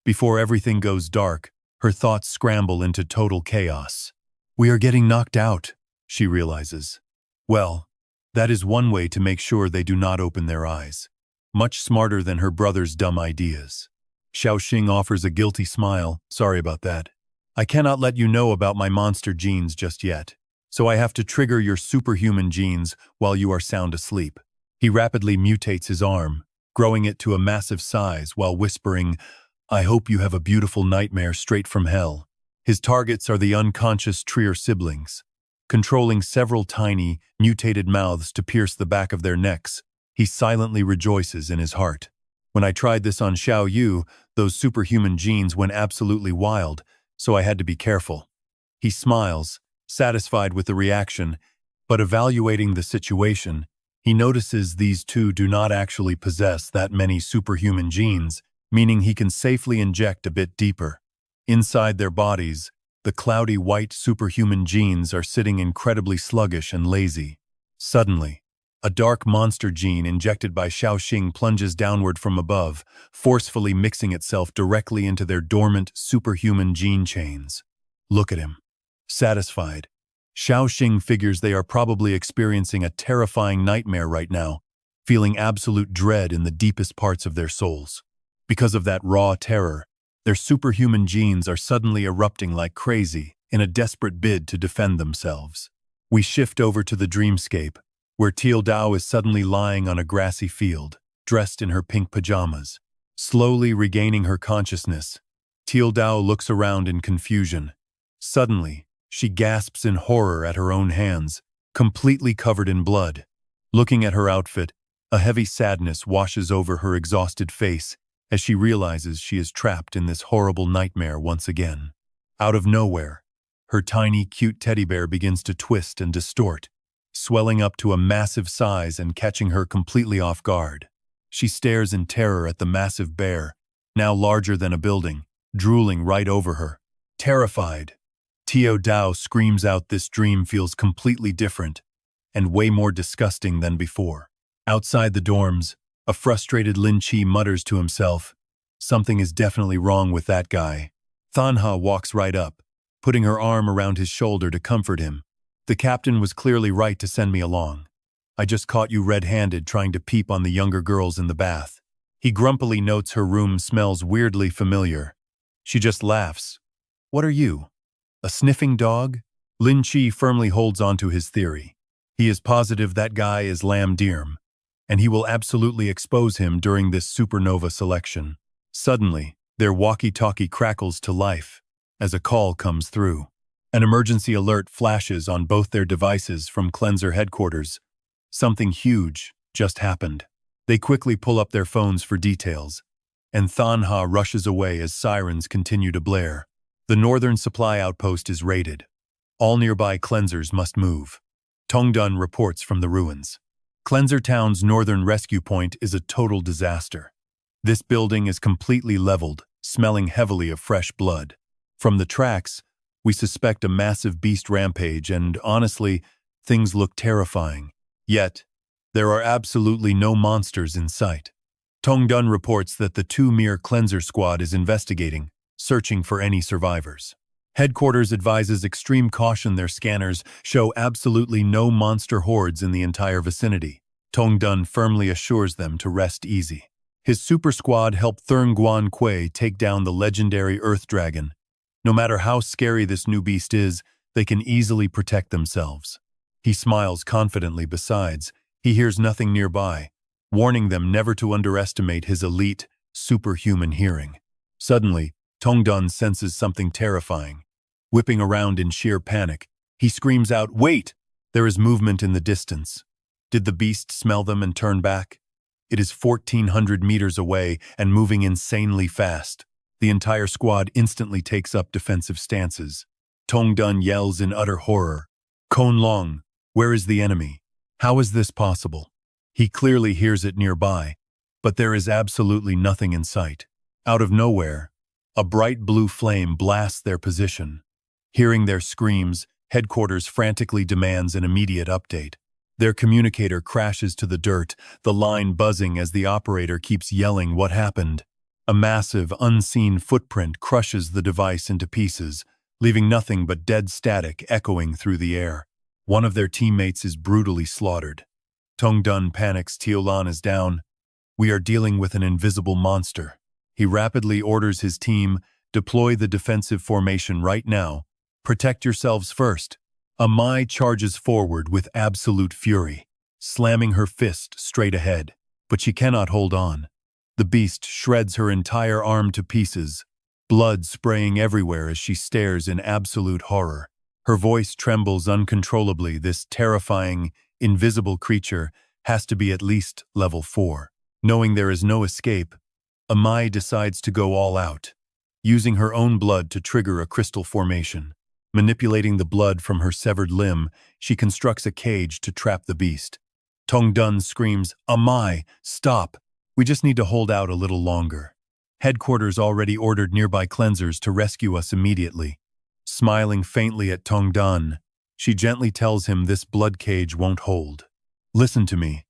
Speaker 1: Before everything goes dark, her thoughts scramble into total chaos. We are getting knocked out, she realizes. Well, that is one way to make sure they do not open their eyes. Much smarter than her brother's dumb ideas. Xiao Xing offers a guilty smile. Sorry about that. I cannot let you know about my monster genes just yet, so I have to trigger your superhuman genes while you are sound asleep. He rapidly mutates his arm, growing it to a massive size while whispering, I hope you have a beautiful nightmare straight from hell. His targets are the unconscious Trier siblings. controlling several tiny, mutated mouths to pierce the back of their necks. He silently rejoices in his heart. When I tried this on Xiao Yu, those superhuman genes went absolutely wild, so I had to be careful. He smiles, satisfied with the reaction, but evaluating the situation, he notices these two do not actually possess that many superhuman genes, meaning he can safely inject a bit deeper. Inside their bodies, the cloudy white superhuman genes are sitting incredibly sluggish and lazy. Suddenly, a dark monster gene injected by Xiao Xing plunges downward from above, forcefully mixing itself directly into their dormant superhuman gene chains. Look at him. Satisfied, Xiao Xing figures they are probably experiencing a terrifying nightmare right now, feeling absolute dread in the deepest parts of their souls. Because of that raw terror, their superhuman genes are suddenly erupting like crazy in a desperate bid to defend themselves. We shift over to the dreamscape, where Teal Dao is suddenly lying on a grassy field, dressed in her pink pajamas. Slowly regaining her consciousness, Teal Dao looks around in confusion. Suddenly, she gasps in horror at her own hands, completely covered in blood. Looking at her outfit, a heavy sadness washes over her exhausted face as she realizes she is trapped in this horrible nightmare once again. Out of nowhere, her tiny, cute teddy bear begins to twist and distort, swelling up to a massive size and catching her completely off guard. She stares in terror at the massive bear, now larger than a building, drooling right over her. Terrified, Teal Dao screams out this dream feels completely different and way more disgusting than before. Outside the dorms, a frustrated Lin Chi mutters to himself, "Something is definitely wrong with that guy." Thanha walks right up, putting her arm around his shoulder to comfort him. "The captain was clearly right to send me along. I just caught you red-handed trying to peep on the younger girls in the bath." He grumpily notes her room smells weirdly familiar. She just laughs. "What are you? A sniffing dog?" Lin Chi firmly holds onto his theory. He is positive that guy is Lam Dirm, and he will absolutely expose him during this supernova selection. Suddenly, their walkie-talkie crackles to life as a call comes through. An emergency alert flashes on both their devices from Cleanser headquarters. Something huge just happened. They quickly pull up their phones for details, and Thanha rushes away as sirens continue to blare. The northern supply outpost is raided. All nearby cleansers must move. Tongdun reports from the ruins. Cleanser Town's northern rescue point is a total disaster. This building is completely leveled, smelling heavily of fresh blood. From the tracks, we suspect a massive beast rampage and, honestly, things look terrifying. Yet, there are absolutely no monsters in sight. Tongdun reports that the 2-Mir Cleanser Squad is investigating, searching for any survivors. Headquarters advises extreme caution. Their scanners show absolutely no monster hordes in the entire vicinity. Tongdun firmly assures them to rest easy. His super squad helped Thurn Guan Kui take down the legendary Earth Dragon. No matter how scary this new beast is, they can easily protect themselves. He smiles confidently. Besides, he hears nothing nearby, warning them never to underestimate his elite, superhuman hearing. Suddenly, Tongdun senses something terrifying. Whipping around in sheer panic, he screams out, "Wait!" There is movement in the distance. Did the beast smell them and turn back? It is 1,400 meters away and moving insanely fast. The entire squad instantly takes up defensive stances. Tongdun yells in utter horror, "Konlong, where is the enemy? How is this possible?" He clearly hears it nearby, but there is absolutely nothing in sight. Out of nowhere, a bright blue flame blasts their position. Hearing their screams, headquarters frantically demands an immediate update. Their communicator crashes to the dirt, the line buzzing as the operator keeps yelling, "What happened?" A massive, unseen footprint crushes the device into pieces, leaving nothing but dead static echoing through the air. One of their teammates is brutally slaughtered. Tongdun panics. Tiolan is down. "We are dealing with an invisible monster." He rapidly orders his team, "Deploy the defensive formation right now. Protect yourselves first." Amai charges forward with absolute fury, slamming her fist straight ahead, but she cannot hold on. The beast shreds her entire arm to pieces, blood spraying everywhere as she stares in absolute horror. Her voice trembles uncontrollably. This terrifying, invisible creature has to be at least level 4. Knowing there is no escape, Amai decides to go all out, using her own blood to trigger a crystal formation. Manipulating the blood from her severed limb, she constructs a cage to trap the beast. Tongdun screams, "Amai, stop! We just need to hold out a little longer." Headquarters already ordered nearby cleansers to rescue us immediately. Smiling faintly at Tongdun, she gently tells him this blood cage won't hold. "Listen to me.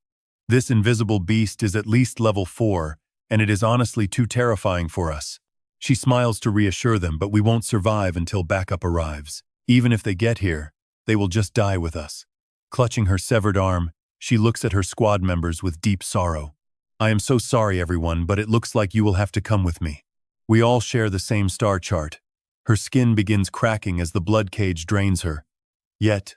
Speaker 1: This invisible beast is at least level 4, and it is honestly too terrifying for us." She smiles to reassure them, but we won't survive until backup arrives. Even if they get here, they will just die with us. Clutching her severed arm, she looks at her squad members with deep sorrow. "I am so sorry, everyone, but it looks like you will have to come with me. We all share the same star chart." Her skin begins cracking as the blood cage drains her. Yet,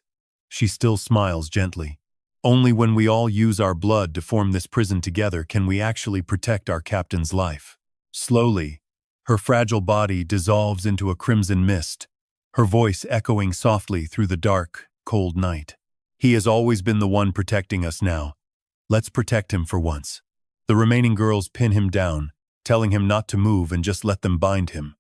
Speaker 1: she still smiles gently. "Only when we all use our blood to form this prison together can we actually protect our captain's life." Slowly, her fragile body dissolves into a crimson mist, her voice echoing softly through the dark, cold night. "He has always been the one protecting us now. Let's protect him for once." The remaining girls pin him down, telling him not to move and just let them bind him.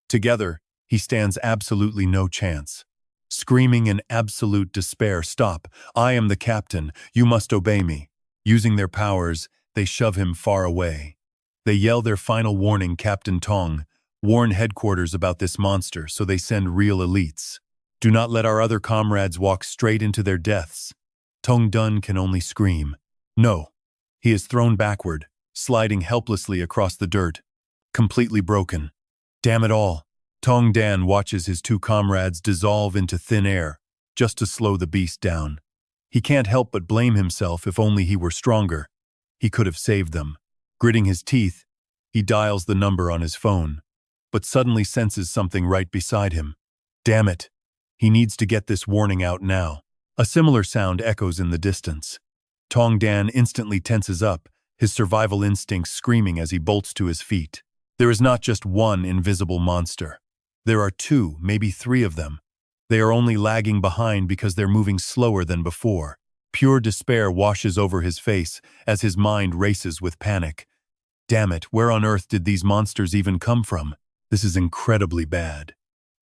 Speaker 1: Together, he stands absolutely no chance. Screaming in absolute despair, "Stop! I am the captain. You must obey me." Using their powers, they shove him far away. They yell their final warning, "Captain Tong, warn headquarters about this monster so they send real elites. Do not let our other comrades walk straight into their deaths." Tongdun can only scream. No. He is thrown backward, sliding helplessly across the dirt, completely broken. Damn it all. Tongdan watches his 2 comrades dissolve into thin air, just to slow the beast down. He can't help but blame himself. If only he were stronger, he could have saved them. Gritting his teeth, he dials the number on his phone, but suddenly senses something right beside him. Damn it! He needs to get this warning out now. A similar sound echoes in the distance. Tongdan instantly tenses up, his survival instincts screaming as he bolts to his feet. There is not just one invisible monster. There are 2, maybe 3 of them. They are only lagging behind because they're moving slower than before. Pure despair washes over his face as his mind races with panic. Damn it, where on earth did these monsters even come from? This is incredibly bad.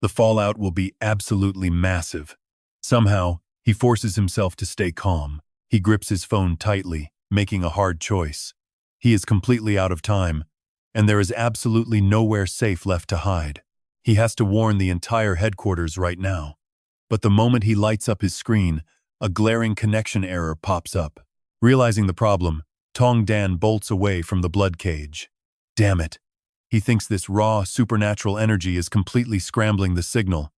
Speaker 1: The fallout will be absolutely massive. Somehow, he forces himself to stay calm. He grips his phone tightly, making a hard choice. He is completely out of time, and there is absolutely nowhere safe left to hide. He has to warn the entire headquarters right now. But the moment he lights up his screen, a glaring connection error pops up. Realizing the problem, Tongdan bolts away from the blood cage. Damn it. He thinks this raw, supernatural energy is completely scrambling the signal.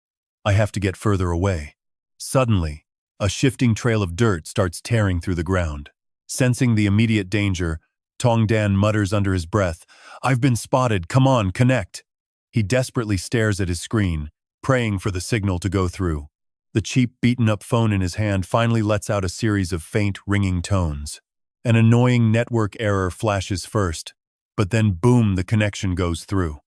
Speaker 1: I have to get further away. Suddenly, a shifting trail of dirt starts tearing through the ground. Sensing the immediate danger, Tongdan mutters under his breath, "I've been spotted, come on, connect." He desperately stares at his screen, praying for the signal to go through. The cheap, beaten-up phone in his hand finally lets out a series of faint, ringing tones. An annoying network error flashes first, but then boom, the connection goes through.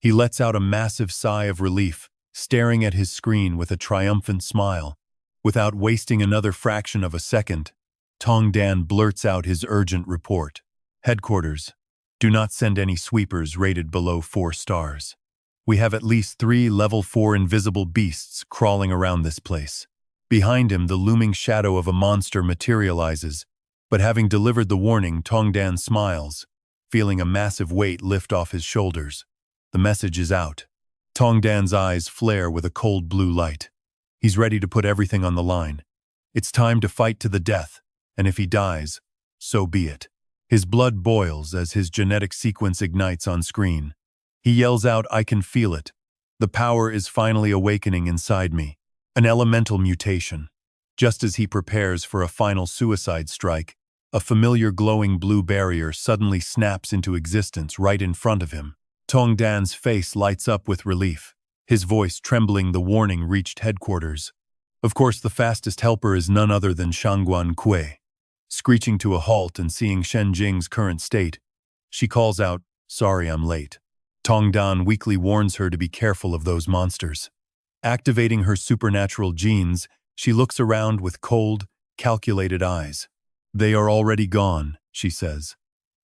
Speaker 1: He lets out a massive sigh of relief, staring at his screen with a triumphant smile. Without wasting another fraction of a second, Tongdan blurts out his urgent report. Headquarters, do not send any sweepers rated below 4 stars. We have at least 3 level 4 invisible beasts crawling around this place. Behind him, the looming shadow of a monster materializes, but having delivered the warning, Tongdan smiles, feeling a massive weight lift off his shoulders. The message is out. Tongdan's eyes flare with a cold blue light. He's ready to put everything on the line. It's time to fight to the death, and if he dies, so be it. His blood boils as his genetic sequence ignites on screen. He yells out, "I can feel it. The power is finally awakening inside me." An elemental mutation. Just as he prepares for a final suicide strike, a familiar glowing blue barrier suddenly snaps into existence right in front of him. Tongdan's face lights up with relief. His voice trembling, the warning reached headquarters. Of course, the fastest helper is none other than Shangguan Kui. Screeching to a halt and seeing Shen Jing's current state, she calls out, "Sorry I'm late." Tongdan weakly warns her to be careful of those monsters. Activating her supernatural genes, she looks around with cold, calculated eyes. "They are already gone," she says.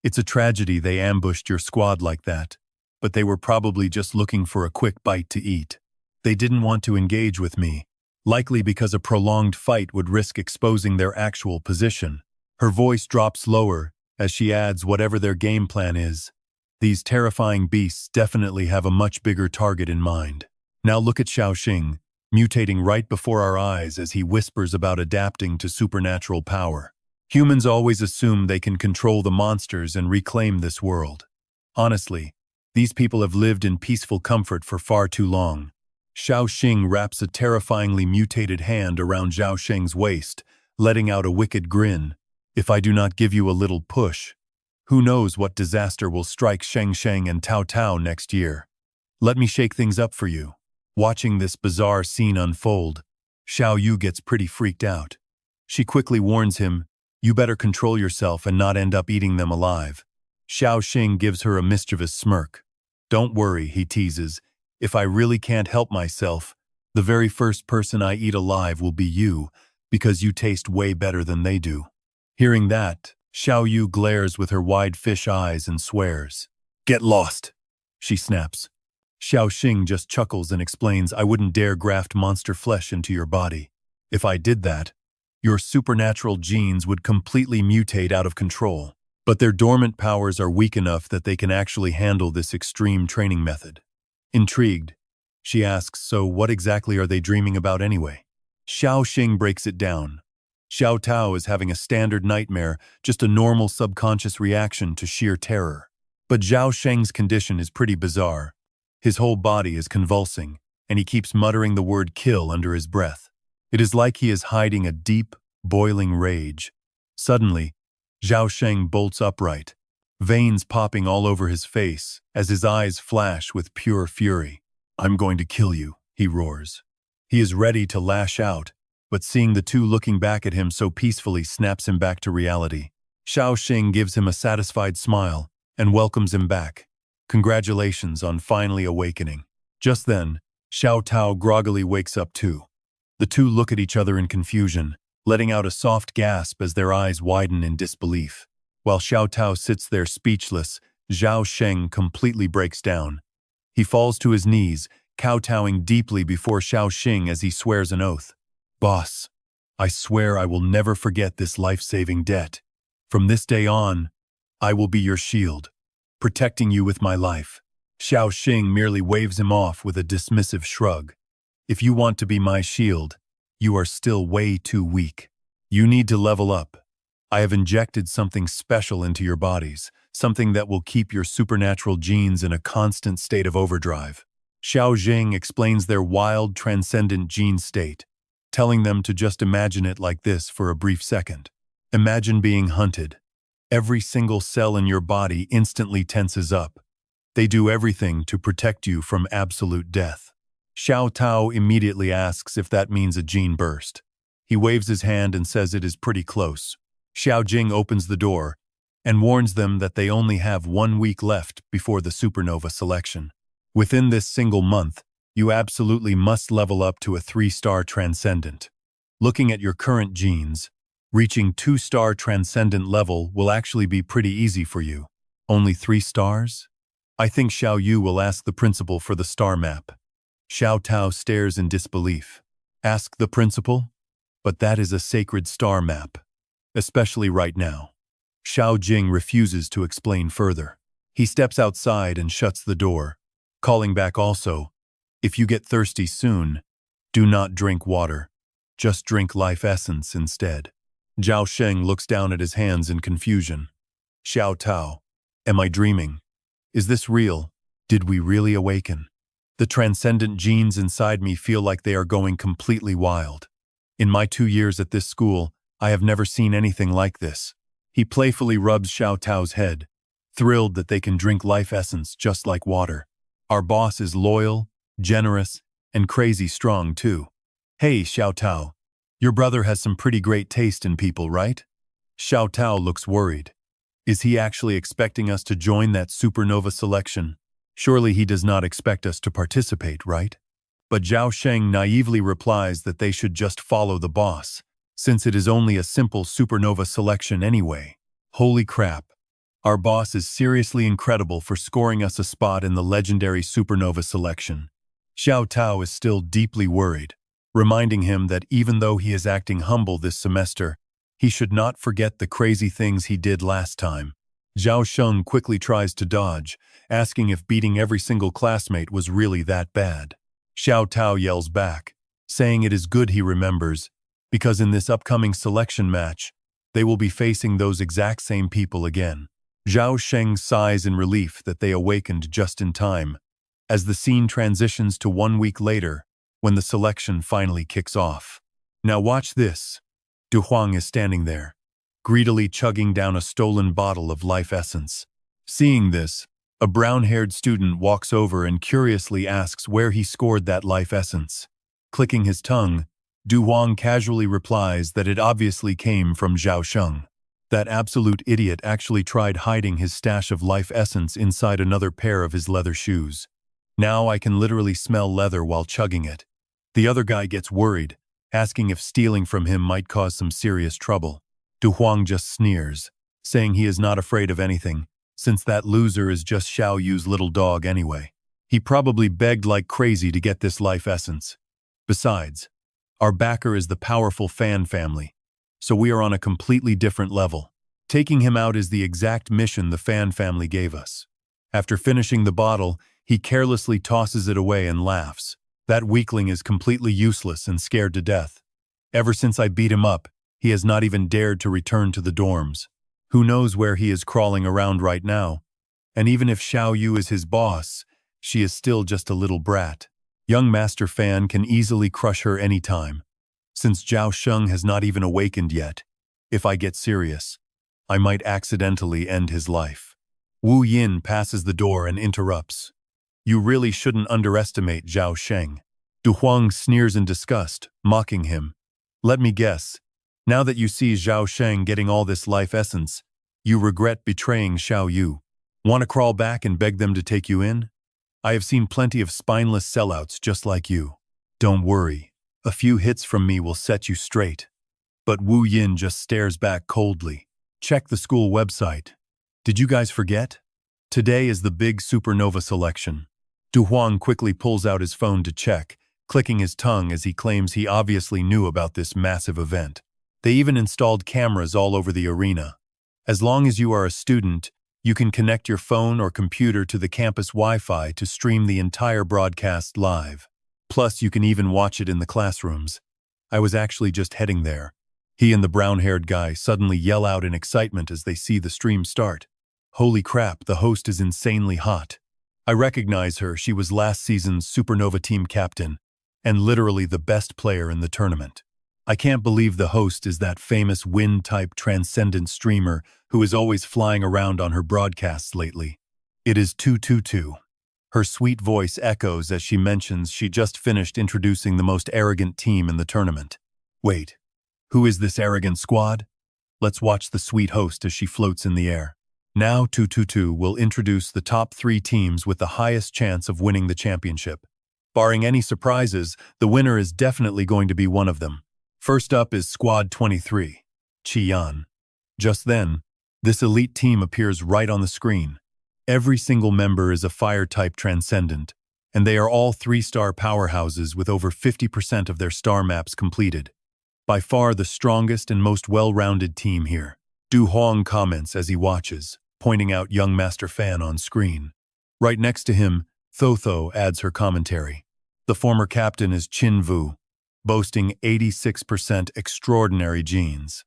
Speaker 1: "It's a tragedy they ambushed your squad like that, but they were probably just looking for a quick bite to eat. They didn't want to engage with me, likely because a prolonged fight would risk exposing their actual position." Her voice drops lower as she adds whatever their game plan is. "These terrifying beasts definitely have a much bigger target in mind." Now look at Xiao Xing, mutating right before our eyes as he whispers about adapting to supernatural power. Humans always assume they can control the monsters and reclaim this world. Honestly, these people have lived in peaceful comfort for far too long. Xiao Xing wraps a terrifyingly mutated hand around Xiao Sheng's waist, letting out a wicked grin. "If I do not give you a little push, who knows what disaster will strike Sheng Sheng and Tao Tao next year. Let me shake things up for you." Watching this bizarre scene unfold, Xiao Yu gets pretty freaked out. She quickly warns him, "You better control yourself and not end up eating them alive." Xiao Xing gives her a mischievous smirk. "Don't worry," he teases. "If I really can't help myself, the very first person I eat alive will be you, because you taste way better than they do." Hearing that, Xiao Yu glares with her wide fish eyes and swears. "Get lost," she snaps. Xiao Xing just chuckles and explains, "I wouldn't dare graft monster flesh into your body. If I did that, your supernatural genes would completely mutate out of control. But their dormant powers are weak enough that they can actually handle this extreme training method." Intrigued, she asks, "So what exactly are they dreaming about anyway?" Xiao Xing breaks it down. Xiao Tao is having a standard nightmare, just a normal subconscious reaction to sheer terror. But Xiao Sheng's condition is pretty bizarre. His whole body is convulsing, and he keeps muttering the word "kill" under his breath. It is like he is hiding a deep, boiling rage. Suddenly, Xiao Sheng bolts upright, veins popping all over his face as his eyes flash with pure fury. "I'm going to kill you," he roars. He is ready to lash out, but seeing the two looking back at him so peacefully snaps him back to reality. Xiao Xing gives him a satisfied smile and welcomes him back. "Congratulations on finally awakening." Just then, Xiao Tao groggily wakes up too. The two look at each other in confusion, letting out a soft gasp as their eyes widen in disbelief. While Xiao Tao sits there speechless, Xiao Sheng completely breaks down. He falls to his knees, kowtowing deeply before Xiao Xing as he swears an oath. "Boss, I swear I will never forget this life-saving debt. From this day on, I will be your shield, protecting you with my life." Xiao Xing merely waves him off with a dismissive shrug. "If you want to be my shield, you are still way too weak. You need to level up. I have injected something special into your bodies, something that will keep your supernatural genes in a constant state of overdrive." Xiao Xing explains their wild, transcendent gene state, telling them to just imagine it like this for a brief second. Imagine being hunted. Every single cell in your body instantly tenses up. They do everything to protect you from absolute death. Xiao Tao immediately asks if that means a gene burst. He waves his hand and says it is pretty close. Xiao Jing opens the door and warns them that they only have 1 week left before the supernova selection. Within this single month, you absolutely must level up to a 3-star transcendent. Looking at your current genes, reaching 2-star transcendent level will actually be pretty easy for you. Only 3 stars? I think Xiao Yu will ask the principal for the star map. Xiao Tao stares in disbelief. Ask the principal? But that is a sacred star map, especially right now. Xiao Jing refuses to explain further. He steps outside and shuts the door, calling back also, "If you get thirsty soon, do not drink water. Just drink life essence instead." Zhao Sheng looks down at his hands in confusion. "Xiao Tao, am I dreaming? Is this real? Did we really awaken? The transcendent genes inside me feel like they are going completely wild. In my 2 years at this school, I have never seen anything like this." He playfully rubs Xiao Tao's head, thrilled that they can drink life essence just like water. "Our boss is loyal, generous, and crazy strong too. Hey, Xiao Tao, your brother has some pretty great taste in people, right?" Xiao Tao looks worried. Is he actually expecting us to join that supernova selection? Surely he does not expect us to participate, right? But Xiao Xing naively replies that they should just follow the boss, since it is only a simple supernova selection anyway. Holy crap. Our boss is seriously incredible for scoring us a spot in the legendary supernova selection. Xiao Tao is still deeply worried, reminding him that even though he is acting humble this semester, he should not forget the crazy things he did last time. Xiao Xing quickly tries to dodge, asking if beating every single classmate was really that bad. Xiao Tao yells back, saying it is good he remembers, because in this upcoming selection match, they will be facing those exact same people again. Xiao Xing sighs in relief that they awakened just in time, as the scene transitions to 1 week later, when the selection finally kicks off. Now watch this. Du Huang is standing there, greedily chugging down a stolen bottle of life essence. Seeing this, a brown-haired student walks over and curiously asks where he scored that life essence. Clicking his tongue, Du Huang casually replies that it obviously came from Xiao Xing. That absolute idiot actually tried hiding his stash of life essence inside another pair of his leather shoes. Now I can literally smell leather while chugging it. The other guy gets worried, asking if stealing from him might cause some serious trouble. Du Huang just sneers, saying he is not afraid of anything, since that loser is just Xiao Yu's little dog anyway. He probably begged like crazy to get this life essence. Besides, our backer is the powerful Fan family, so we are on a completely different level. Taking him out is the exact mission the Fan family gave us. After finishing the bottle, he carelessly tosses it away and laughs. That weakling is completely useless and scared to death. Ever since I beat him up, he has not even dared to return to the dorms. Who knows where he is crawling around right now? And even if Xiao Yu is his boss, she is still just a little brat. Young Master Fan can easily crush her any time. Since Xiao Xing has not even awakened yet, if I get serious, I might accidentally end his life. Wu Yin passes the door and interrupts. You really shouldn't underestimate Xiao Xing. Du Huang sneers in disgust, mocking him. Let me guess. Now that you see Xiao Xing getting all this life essence, you regret betraying Xiao Yu. Want to crawl back and beg them to take you in? I have seen plenty of spineless sellouts just like you. Don't worry. A few hits from me will set you straight. But Wu Yin just stares back coldly. Check the school website. Did you guys forget? Today is the big supernova selection. Du Huang quickly pulls out his phone to check, clicking his tongue as he claims he obviously knew about this massive event. They even installed cameras all over the arena. As long as you are a student, you can connect your phone or computer to the campus Wi-Fi to stream the entire broadcast live. Plus, you can even watch it in the classrooms. I was actually just heading there. He and the brown-haired guy suddenly yell out in excitement as they see the stream start. Holy crap, the host is insanely hot. I recognize her. She was last season's Supernova team captain, and literally the best player in the tournament. I can't believe the host is that famous wind-type transcendent streamer who is always flying around on her broadcasts lately. It is 222. Her sweet voice echoes as she mentions she just finished introducing the most arrogant team in the tournament. Wait, who is this arrogant squad? Let's watch the sweet host as she floats in the air. Now 222 will introduce the top 3 teams with the highest chance of winning the championship. Barring any surprises, the winner is definitely going to be one of them. First up is Squad 23, Qian. Just then, this elite team appears right on the screen. Every single member is a fire-type transcendent, and they are all 3-star powerhouses with over 50% of their star maps completed. By far the strongest and most well-rounded team here. Du Huang comments as he watches, pointing out young Master Fan on screen. Right next to him, Thotho adds her commentary. The former captain is Qin Vu, boasting 86% extraordinary genes.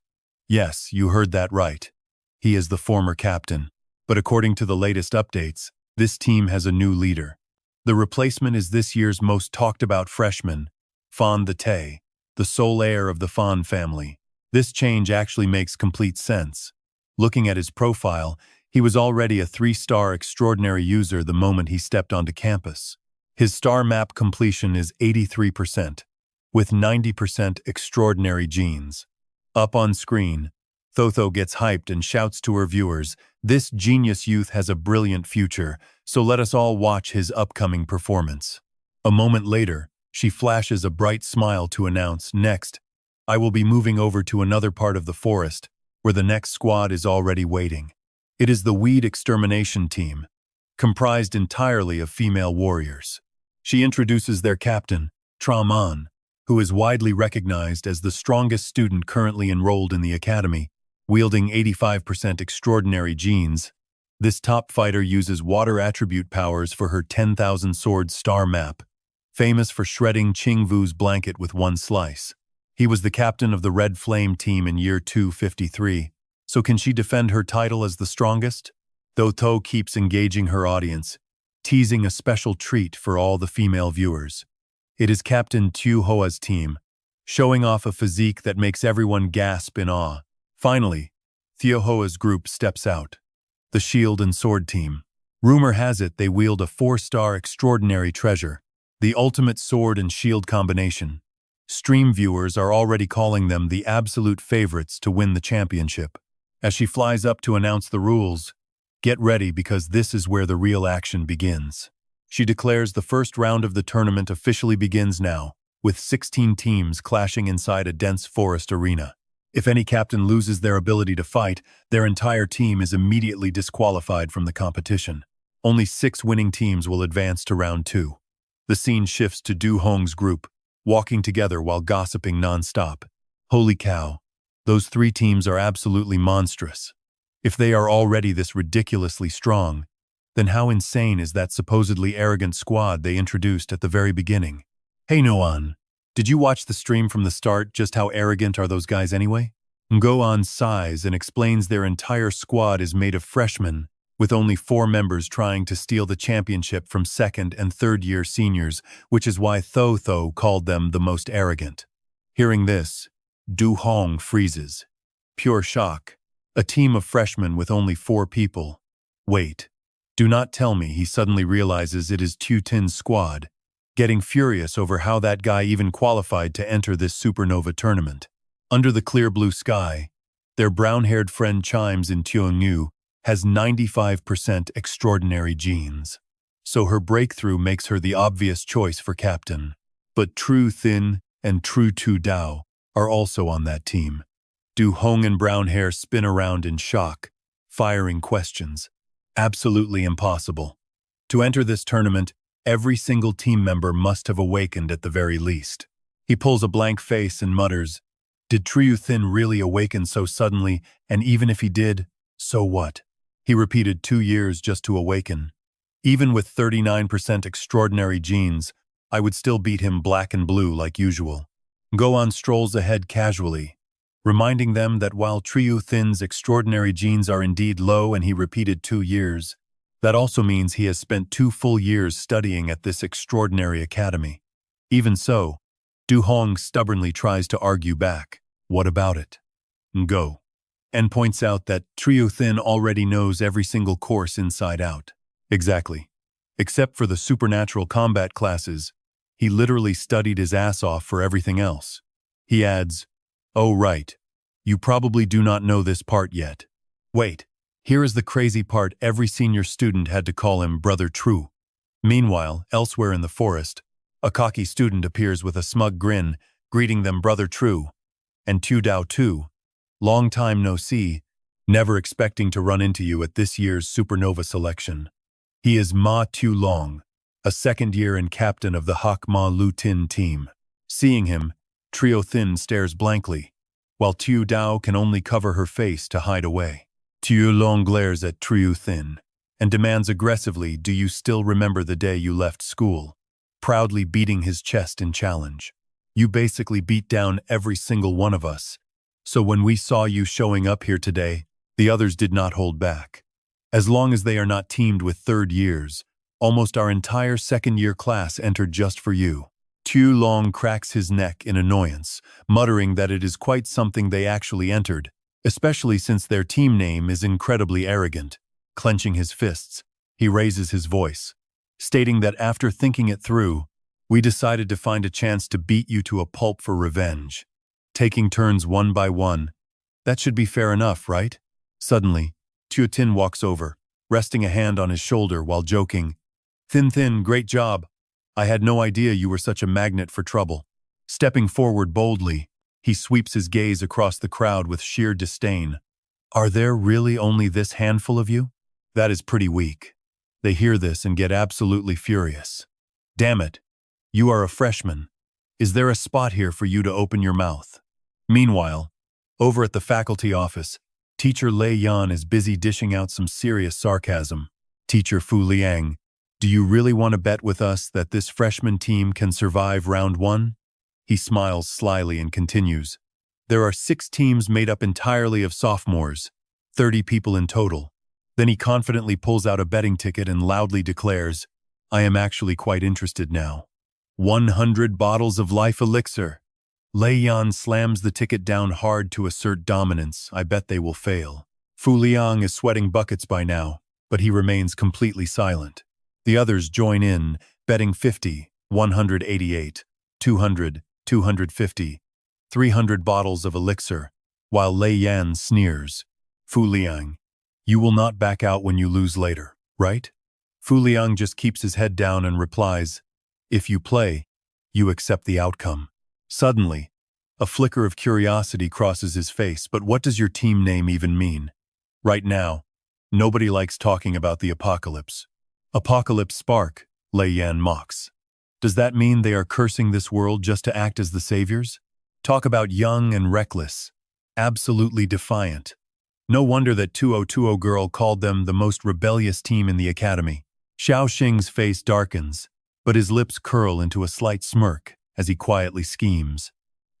Speaker 1: Yes, you heard that right. He is the former captain. But according to the latest updates, this team has a new leader. The replacement is this year's most talked-about freshman, Fan the Tay, the sole heir of the Fan family. This change actually makes complete sense. Looking at his profile, he was already a 3-star extraordinary user the moment he stepped onto campus. His star map completion is 83%, with 90% extraordinary genes. Up on screen, Thotho gets hyped and shouts to her viewers, "This genius youth has a brilliant future, so let us all watch his upcoming performance." A moment later, She flashes a bright smile to announce, "Next, I will be moving over to another part of the forest, where the next squad is already waiting." It is the weed extermination team, comprised entirely of female warriors. She introduces their captain, Traman, who is widely recognized as the strongest student currently enrolled in the academy, wielding 85% extraordinary genes. This top fighter uses water attribute powers for her 10,000 sword star map, famous for shredding Qingvu's blanket with one slice. He was the captain of the Red Flame team in year 253, so can she defend her title as the strongest? Though To keeps engaging her audience, teasing a special treat for all the female viewers. It is Captain Tu Hoa's team, showing off a physique that makes everyone gasp in awe. Finally, Theo Hoa's group steps out. The Shield and Sword team. Rumor has it they wield a 4-star extraordinary treasure, the ultimate sword and shield combination. Stream viewers are already calling them the absolute favorites to win the championship. As she flies up to announce the rules, get ready because this is where the real action begins. She declares the first round of the tournament officially begins now, with 16 teams clashing inside a dense forest arena. If any captain loses their ability to fight, their entire team is immediately disqualified from the competition. Only 6 winning teams will advance to round 2. The scene shifts to Du Hong's group, walking together while gossiping non-stop. Holy cow, those 3 teams are absolutely monstrous. If they are already this ridiculously strong, then how insane is that supposedly arrogant squad they introduced at the very beginning? Hey Noan, did you watch the stream from the start? Just how arrogant are those guys anyway? Ngoan sighs and explains their entire squad is made of freshmen, with only 4 members trying to steal the championship from 2nd and 3rd year seniors, which is why Tho called them the most arrogant. Hearing this, Du Hong freezes. Pure shock. A team of freshmen with only 4 people. Wait. Do not tell me he suddenly realizes it is Tu Tin's squad, getting furious over how that guy even qualified to enter this supernova tournament. Under the clear blue sky, their brown-haired friend chimes in Tiongnu has 95% extraordinary genes. So her breakthrough makes her the obvious choice for captain. But True Thin and True Tu Dao are also on that team. Du Hong and brown hair spin around in shock, firing questions. Absolutely impossible. To enter this tournament, every single team member must have awakened at the very least. He pulls a blank face and mutters, "Did Triu Thin really awaken so suddenly, and even if he did, so what?" He repeated 2 years just to awaken. Even with 39% extraordinary genes, I would still beat him black and blue like usual. Goan strolls ahead casually, reminding them that while Triu Thin's extraordinary genes are indeed low and he repeated 2 years, that also means he has spent 2 full years studying at this extraordinary academy. Even so, Du Hong stubbornly tries to argue back. What about it? Go. And points out that Triu Thin already knows every single course inside out. Exactly. Except for the supernatural combat classes, he literally studied his ass off for everything else. He adds, "Oh right, you probably do not know this part yet. Wait, here is the crazy part: every senior student had to call him Brother True." Meanwhile, elsewhere in the forest, a cocky student appears with a smug grin, greeting them Brother True, and Tu Dao too. Long time no see, never expecting to run into you at this year's supernova selection. He is Ma Tu Long, a 2nd year and captain of the Hak Ma Lu Tin team. Seeing him, Trio Thin stares blankly, while Tu Dao can only cover her face to hide away. Tu Long glares at Trio Thin and demands aggressively, "Do you still remember the day you left school?" Proudly beating his chest in challenge. "You basically beat down every single one of us. So when we saw you showing up here today, the others did not hold back. As long as they are not teamed with 3rd years, almost our entire 2nd year class entered just for you." Tu Long cracks his neck in annoyance, muttering that it is quite something they actually entered, especially since their team name is incredibly arrogant. Clenching his fists, he raises his voice, stating that after thinking it through, "We decided to find a chance to beat you to a pulp for revenge. Taking turns one by one. That should be fair enough, right?" Suddenly, Tu Tin walks over, resting a hand on his shoulder while joking, Thin, great job. I had no idea you were such a magnet for trouble. Stepping forward boldly, he sweeps his gaze across the crowd with sheer disdain. Are there really only this handful of you? That is pretty weak. They hear this and get absolutely furious. Damn it. You are a freshman. Is there a spot here for you to open your mouth? Meanwhile, over at the faculty office, Teacher Lei Yan is busy dishing out some serious sarcasm. Teacher Fu Liang, do you really want to bet with us that this freshman team can survive round 1? He smiles slyly and continues. There are 6 teams made up entirely of sophomores, 30 people in total. Then he confidently pulls out a betting ticket and loudly declares, I am actually quite interested now. 100 bottles of life elixir. Lei Yan slams the ticket down hard to assert dominance. I bet they will fail. Fu Liang is sweating buckets by now, but he remains completely silent. The others join in, betting 50, 188, 200, 250, 300 bottles of elixir, while Lei Yan sneers. Fu Liang, you will not back out when you lose later, right? Fu Liang just keeps his head down and replies, if you play, you accept the outcome. Suddenly, a flicker of curiosity crosses his face, but what does your team name even mean? Right now, nobody likes talking about the apocalypse. Apocalypse Spark, Lei Yan mocks. Does that mean they are cursing this world just to act as the saviors? Talk about young and reckless. Absolutely defiant. No wonder that 2020 girl called them the most rebellious team in the academy. Xiao Xing's face darkens, but his lips curl into a slight smirk as he quietly schemes.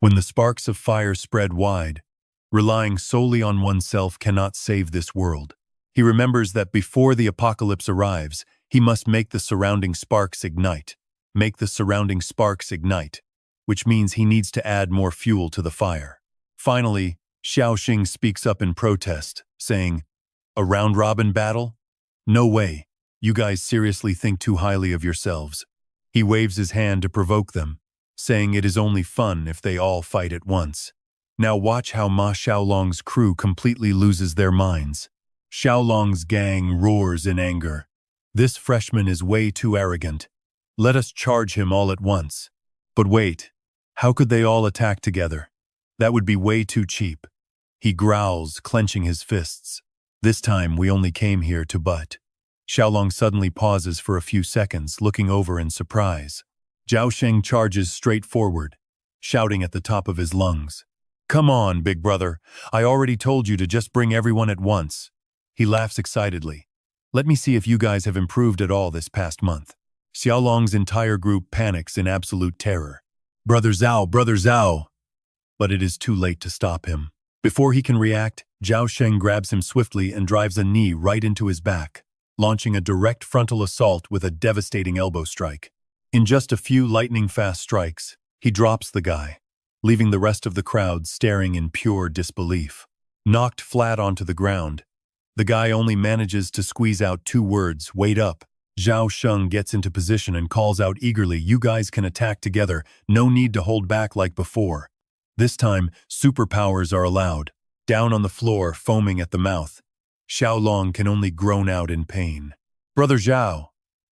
Speaker 1: When the sparks of fire spread wide, relying solely on oneself cannot save this world. He remembers that before the apocalypse arrives, he must make the surrounding sparks ignite. Make the surrounding sparks ignite, which means he needs to add more fuel to the fire. Finally, Xiao Xing speaks up in protest, saying, a round-robin battle? No way. You guys seriously think too highly of yourselves. He waves his hand to provoke them, saying it is only fun if they all fight at once. Now watch how Ma Xiaolong's crew completely loses their minds. Xiaolong's gang roars in anger. This freshman is way too arrogant. Let us charge him all at once. But wait, how could they all attack together? That would be way too cheap. He growls, clenching his fists. This time we only came here to butt. Xiaolong suddenly pauses for a few seconds, looking over in surprise. Xiao Xing charges straight forward, shouting at the top of his lungs. Come on, big brother. I already told you to just bring everyone at once. He laughs excitedly. Let me see if you guys have improved at all this past month. Xiaolong's entire group panics in absolute terror. Brother Zhao, Brother Zhao! But it is too late to stop him. Before he can react, Xiao Xing grabs him swiftly and drives a knee right into his back, launching a direct frontal assault with a devastating elbow strike. In just a few lightning-fast strikes, he drops the guy, leaving the rest of the crowd staring in pure disbelief. Knocked flat onto the ground, the guy only manages to squeeze out 2 words, wait up. Xiao Xing gets into position and calls out eagerly, you guys can attack together, no need to hold back like before. This time, superpowers are allowed. Down on the floor, foaming at the mouth, Xiaolong can only groan out in pain. Brother Zhao.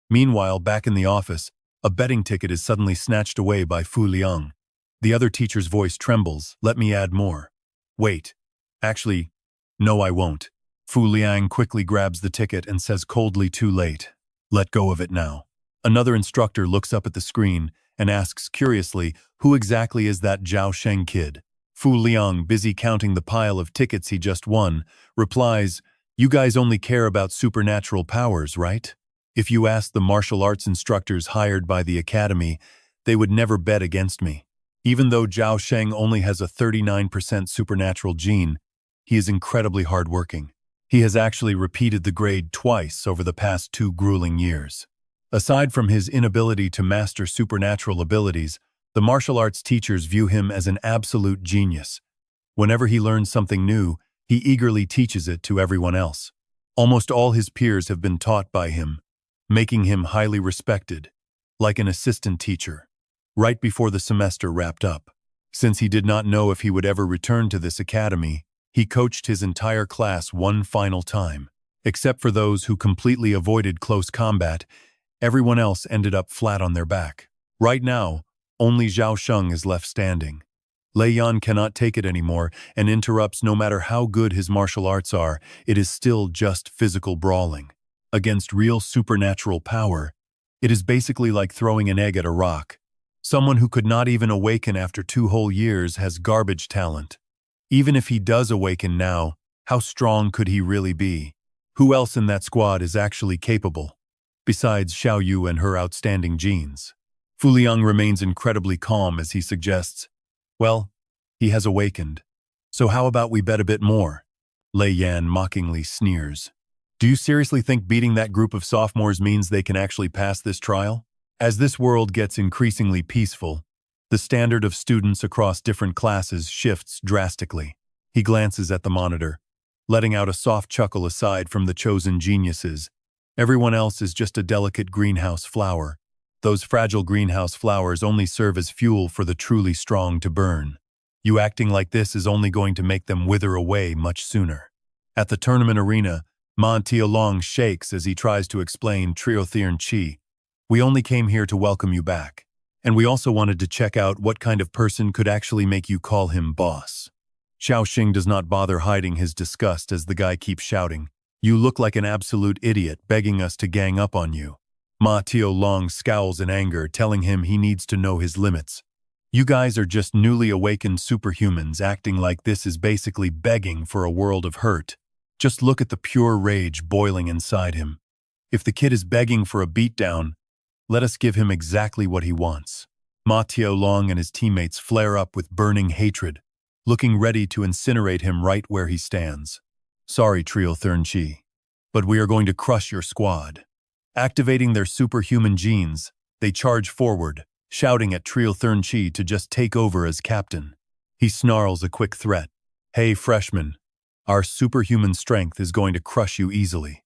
Speaker 1: Meanwhile, back in the office, a betting ticket is suddenly snatched away by Fu Liang. The other teacher's voice trembles, let me add more. Wait. Actually, no I won't. Fu Liang quickly grabs the ticket and says coldly, too late. Let go of it now. Another instructor looks up at the screen and asks curiously, who exactly is that Xiao Xing kid? Fu Liang, busy counting the pile of tickets he just won, replies, you guys only care about supernatural powers, right? If you ask the martial arts instructors hired by the academy, they would never bet against me. Even though Xiao Xing only has a 39% supernatural gene, he is incredibly hardworking. He has actually repeated the grade twice over the past 2 grueling years. Aside from his inability to master supernatural abilities, the martial arts teachers view him as an absolute genius. Whenever he learns something new, he eagerly teaches it to everyone else. Almost all his peers have been taught by him, making him highly respected, like an assistant teacher. Right before the semester wrapped up, since he did not know if he would ever return to this academy, he coached his entire class one final time. Except for those who completely avoided close combat, Everyone else ended up flat on their back. Right now, only Xiao Xing is left standing. Lei Yan cannot take it anymore and interrupts. No matter how good his martial arts are, it is still just physical brawling. Against real supernatural power, it is basically like throwing an egg at a rock. Someone who could not even awaken after 2 whole years has garbage talent. Even if he does awaken now, how strong could he really be? Who else in that squad is actually capable? Besides Xiao Yu and her outstanding genes. Fu Liang remains incredibly calm as he suggests, well, he has awakened. So how about we bet a bit more? Lei Yan mockingly sneers. Do you seriously think beating that group of sophomores means they can actually pass this trial? As this world gets increasingly peaceful, the standard of students across different classes shifts drastically. He glances at the monitor, letting out a soft chuckle. Aside from the chosen geniuses, everyone else is just a delicate greenhouse flower. Those fragile greenhouse flowers only serve as fuel for the truly strong to burn. You acting like this is only going to make them wither away much sooner. At the tournament arena, Ma Tialong shakes as he tries to explain Triothiern Chi. We only came here to welcome you back. And we also wanted to check out what kind of person could actually make you call him boss. Xiao Xing does not bother hiding his disgust as the guy keeps shouting, you look like an absolute idiot begging us to gang up on you. Ma Tialong scowls in anger, telling him he needs to know his limits. You guys are just newly awakened superhumans. Acting like this is basically begging for a world of hurt. Just look at the pure rage boiling inside him. If the kid is begging for a beatdown, let us give him exactly what he wants. Ma Tialong and his teammates flare up with burning hatred, looking ready to incinerate him right where he stands. Sorry, Triothiern Chi, but we are going to crush your squad. Activating their superhuman genes, they charge forward, shouting at Triothiern Chi to just take over as captain. He snarls a quick threat. Hey, freshman, our superhuman strength is going to crush you easily.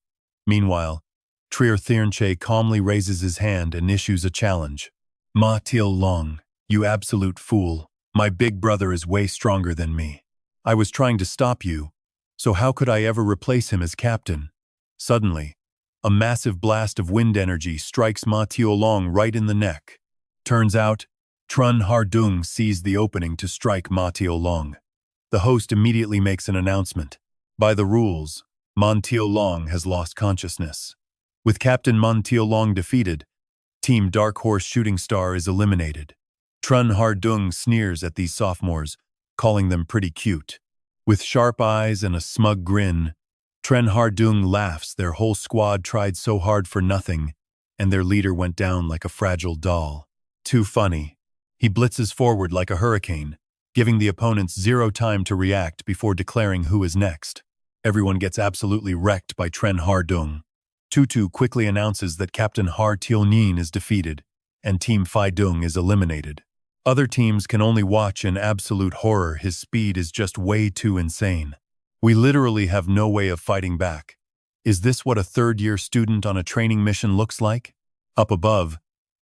Speaker 1: Meanwhile, Triothiern Chi calmly raises his hand and issues a challenge. Ma Tialong, you absolute fool. My big brother is way stronger than me. I was trying to stop you, so how could I ever replace him as captain? Suddenly, a massive blast of wind energy strikes Ma Tialong right in the neck. Turns out, Trun Hardung sees the opening to strike Ma Tialong. The host immediately makes an announcement. By the rules, Ma Tialong has lost consciousness. With Captain Ma Tialong defeated, Team Dark Horse Shooting Star is eliminated. Trun Hardung sneers at these sophomores, calling them pretty cute. With sharp eyes and a smug grin, Trun Hardung laughs. Their whole squad tried so hard for nothing, and their leader went down like a fragile doll. Too funny. He blitzes forward like a hurricane, giving the opponents zero time to react before declaring who is next. Everyone gets absolutely wrecked by Trun Hardung. Tutu quickly announces that Captain Har Tielnin is defeated, and Team Phi Dung is eliminated. Other teams can only watch in absolute horror. His speed is just way too insane. We literally have no way of fighting back. Is this what a third-year student on a training mission looks like? Up above,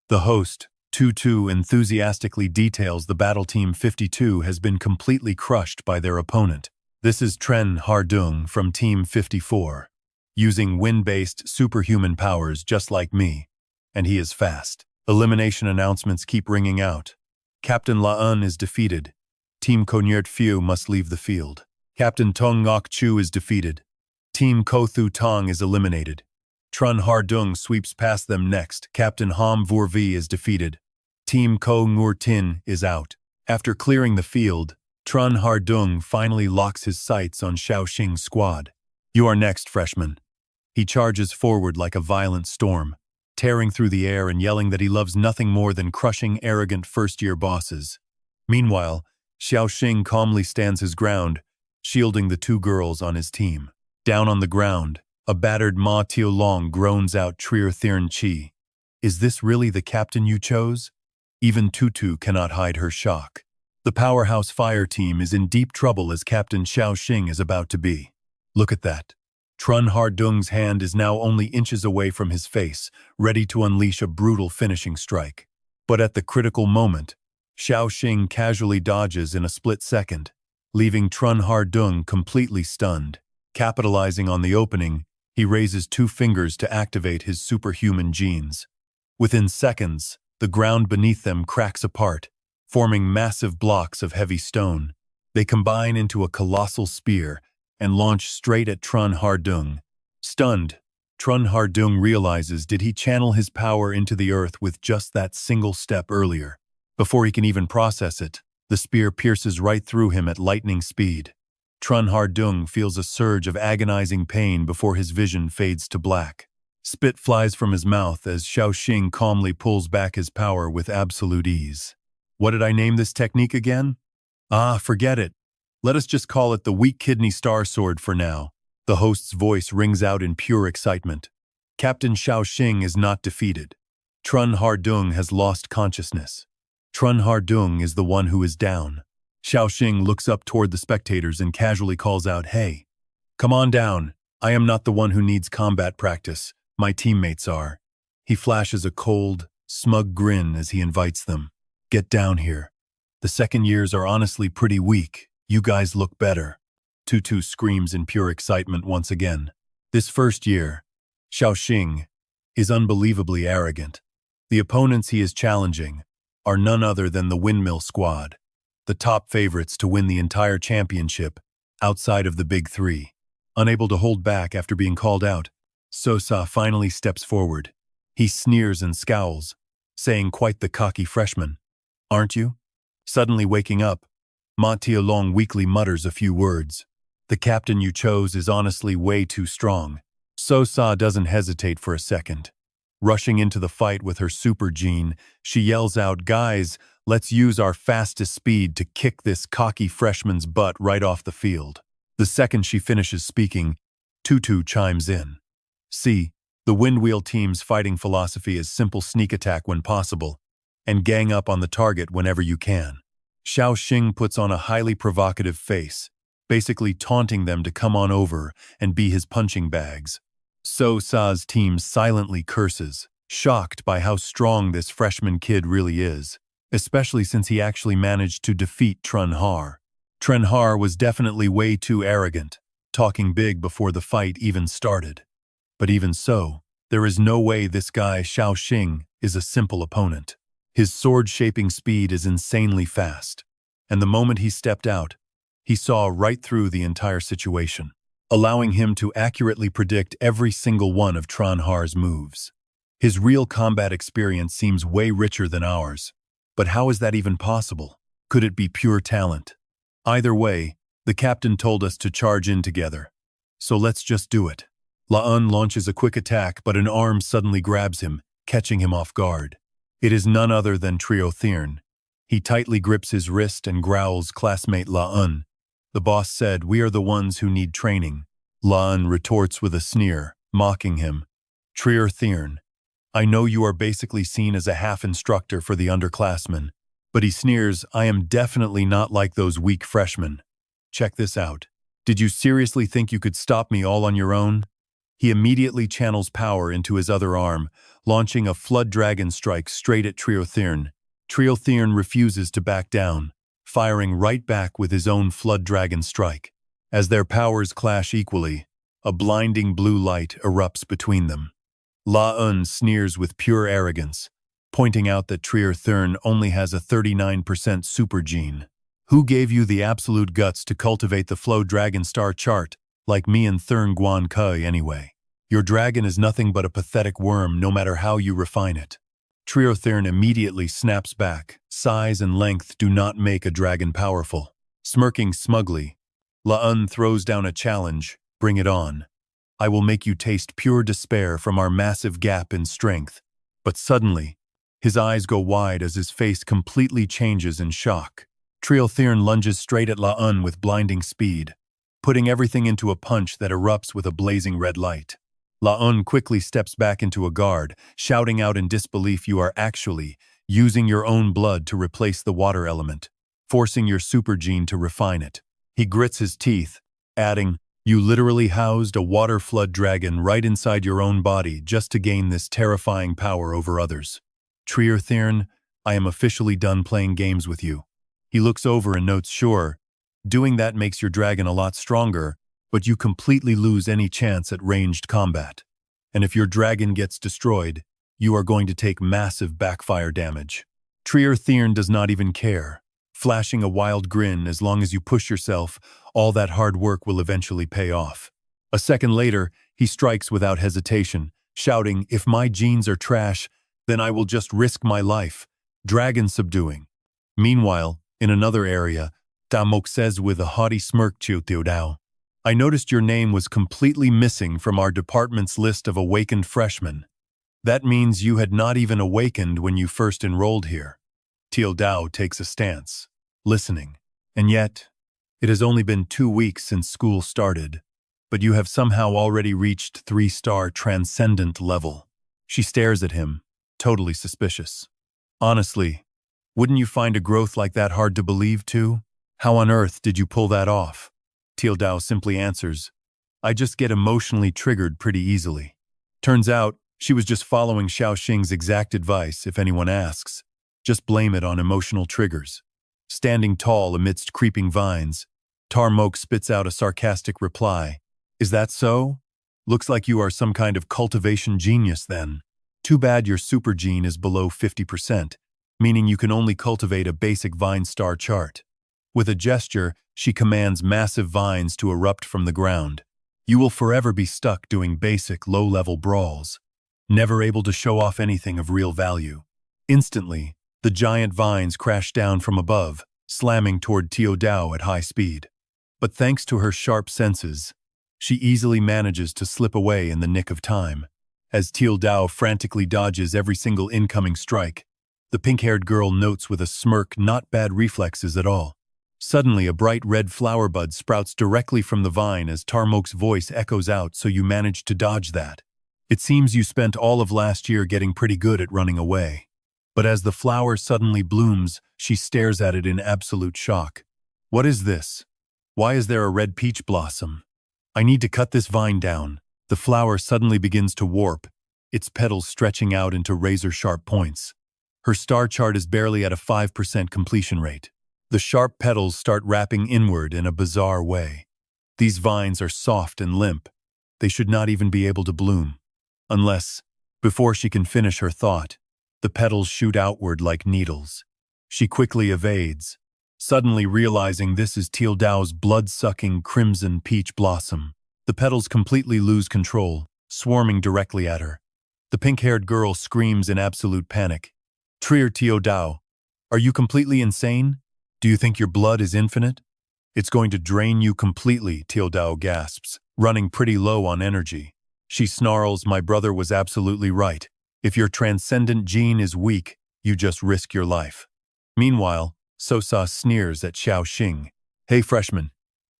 Speaker 1: the host, Tutu, enthusiastically details the battle Team 52 has been completely crushed by their opponent. This is Trun Hardung from Team 54. Using wind-based superhuman powers just like me, and he is fast. Elimination announcements keep ringing out. Captain La-Un is defeated. Team Konyert Fiu must leave the field. Captain Tong Ngok Chu is defeated. Team Ko Thu Tong is eliminated. Trun Hardung sweeps past them next. Captain Ham Vor Vi is defeated. Team Ko Ngur Tin is out. After clearing the field, Trun Hardung finally locks his sights on Xiao Xing's squad. You are next, freshman. He charges forward like a violent storm, tearing through the air and yelling that he loves nothing more than crushing arrogant first-year bosses. Meanwhile, Xiao Xing calmly stands his ground, shielding the 2 girls on his team. Down on the ground, a battered Ma Tialong groans out Triothiern Chi. Is this really the captain you chose? Even Tutu cannot hide her shock. The powerhouse fire team is in deep trouble as Captain Xiao Xing is about to be. Look at that. Trun Hardung's hand is now only inches away from his face, ready to unleash a brutal finishing strike. But at the critical moment, Xiao Xing casually dodges in a split second, leaving Trun Hardung completely stunned. Capitalizing on the opening, he raises 2 fingers to activate his superhuman genes. Within seconds, the ground beneath them cracks apart, forming massive blocks of heavy stone. They combine into a colossal spear and launch straight at Trun Hardung. Stunned, Trun Hardung realizes did he channel his power into the earth with just that single step earlier. Before he can even process it, the spear pierces right through him at lightning speed. Trun Hardung feels a surge of agonizing pain before his vision fades to black. Spit flies from his mouth as Xiao Xing calmly pulls back his power with absolute ease. What did I name this technique again? Forget it. Let us just call it the weak kidney star sword for now. The host's voice rings out in pure excitement. Captain Xiao Xing is not defeated. Trun Hardung has lost consciousness. Trun Hardung is the one who is down. Xiao Xing looks up toward the spectators and casually calls out, "Hey, come on down. I am not the one who needs combat practice. My teammates are." He flashes a cold, smug grin as he invites them. "Get down here. The second years are honestly pretty weak. You guys look better." Tutu screams in pure excitement once again. This first year, Xiao Xing is unbelievably arrogant. The opponents he is challenging are none other than the Windmill Squad, the top favorites to win the entire championship outside of the Big Three. Unable to hold back after being called out, Sosa finally steps forward. He sneers and scowls, saying quite the cocky freshman. "Aren't you?" Suddenly waking up, Ma Tialong weakly mutters a few words. "The captain you chose is honestly way too strong." Sosa doesn't hesitate for a second. Rushing into the fight with her supergene, she yells out, "Guys, let's use our fastest speed to kick this cocky freshman's butt right off the field." The second she finishes speaking, Tutu chimes in. "See, the Windwheel team's fighting philosophy is simple sneak attack when possible, and gang up on the target whenever you can." Xiao Xing puts on a highly provocative face, basically taunting them to come on over and be his punching bags. So Sa's team silently curses, shocked by how strong this freshman kid really is, especially since he actually managed to defeat Trun Har. Trun Har was definitely way too arrogant, talking big before the fight even started. But even so, there is no way this guy Xiao Xing is a simple opponent. His sword-shaping speed is insanely fast, and the moment he stepped out, he saw right through the entire situation, allowing him to accurately predict every single one of Trun Har's moves. His real combat experience seems way richer than ours, but how is that even possible? Could it be pure talent? Either way, the captain told us to charge in together, so let's just do it. La'un launches a quick attack, but an arm suddenly grabs him, catching him off guard. It is none other than Trio Thirn. He tightly grips his wrist and growls, "Classmate La'un. The boss said we are the ones who need training." La'un retorts with a sneer, mocking him. "Trio Thirn, I know you are basically seen as a half-instructor for the underclassmen, but," he sneers, "I am definitely not like those weak freshmen. Check this out. Did you seriously think you could stop me all on your own?" He immediately channels power into his other arm, launching a Flood Dragon strike straight at Trio Thirn. Trio Thirn refuses to back down, firing right back with his own Flood Dragon strike. As their powers clash equally, a blinding blue light erupts between them. La'un sneers with pure arrogance, pointing out that Trio Thirn only has a 39% supergene. "Who gave you the absolute guts to cultivate the Flow Dragon Star chart, like me and Thurn Guan Kui anyway? Your dragon is nothing but a pathetic worm no matter how you refine it." Trio Thirn immediately snaps back. Size and length do not make a dragon powerful. Smirking smugly, La'un throws down a challenge. "Bring it on. I will make you taste pure despair from our massive gap in strength." But suddenly, his eyes go wide as his face completely changes in shock. Trio Thirn lunges straight at La'un with blinding speed, putting everything into a punch that erupts with a blazing red light. La'un quickly steps back into a guard, shouting out in disbelief, "You are actually using your own blood to replace the water element, forcing your supergene to refine it." He grits his teeth, adding, "You literally housed a water flood dragon right inside your own body just to gain this terrifying power over others. Trio Thirn, I am officially done playing games with you." He looks over and notes, "Sure, doing that makes your dragon a lot stronger, but you completely lose any chance at ranged combat. And if your dragon gets destroyed, you are going to take massive backfire damage. Trier Thiern does not even care, flashing a wild grin. As long as you push yourself, all that hard work will eventually pay off. A second later, he strikes without hesitation, shouting, "If my genes are trash, then I will just risk my life." Dragon subduing. Meanwhile, in another area, Da Mok says with a haughty smirk, "Chiu Tiu Dao, I noticed your name was completely missing from our department's list of awakened freshmen. That means you had not even awakened when you first enrolled here." Tiao Dao takes a stance, listening. "And yet, it has only been 2 weeks since school started, but you have somehow already reached 3-star transcendent level." She stares at him, totally suspicious. "Honestly, wouldn't you find a growth like that hard to believe too? How on earth did you pull that off?" Tiao Dao simply answers, "I just get emotionally triggered pretty easily." Turns out, she was just following Xiao Xing's exact advice. If anyone asks, just blame it on emotional triggers. Standing tall amidst creeping vines, Tarmok spits out a sarcastic reply. "Is that so? Looks like you are some kind of cultivation genius then. Too bad your supergene is below 50%, meaning you can only cultivate a basic vine star chart." With a gesture, she commands massive vines to erupt from the ground. "You will forever be stuck doing basic, low-level brawls, never able to show off anything of real value." Instantly, the giant vines crash down from above, slamming toward Tiao Dao at high speed. But thanks to her sharp senses, she easily manages to slip away in the nick of time. As Tiao Dao frantically dodges every single incoming strike, the pink-haired girl notes with a smirk, "Not bad reflexes at all." Suddenly, a bright red flower bud sprouts directly from the vine as Tarmok's voice echoes out, "So you managed to dodge that. It seems you spent all of last year getting pretty good at running away." But as the flower suddenly blooms, she stares at it in absolute shock. "What is this? Why is there a red peach blossom? I need to cut this vine down." The flower suddenly begins to warp, its petals stretching out into razor-sharp points. Her star chart is barely at a 5% completion rate. The sharp petals start wrapping inward in a bizarre way. These vines are soft and limp. They should not even be able to bloom. Unless, before she can finish her thought, the petals shoot outward like needles. She quickly evades, suddenly realizing this is Tiao Dao's blood-sucking crimson peach blossom. The petals completely lose control, swarming directly at her. The pink-haired girl screams in absolute panic. "Trier Tiao Dao, are you completely insane? Do you think your blood is infinite? It's going to drain you completely," Tiao Dao gasps, running pretty low on energy. She snarls, "My brother was absolutely right. If your transcendent gene is weak, you just risk your life." Meanwhile, Sosa sneers at Xiao Xing. "Hey freshman,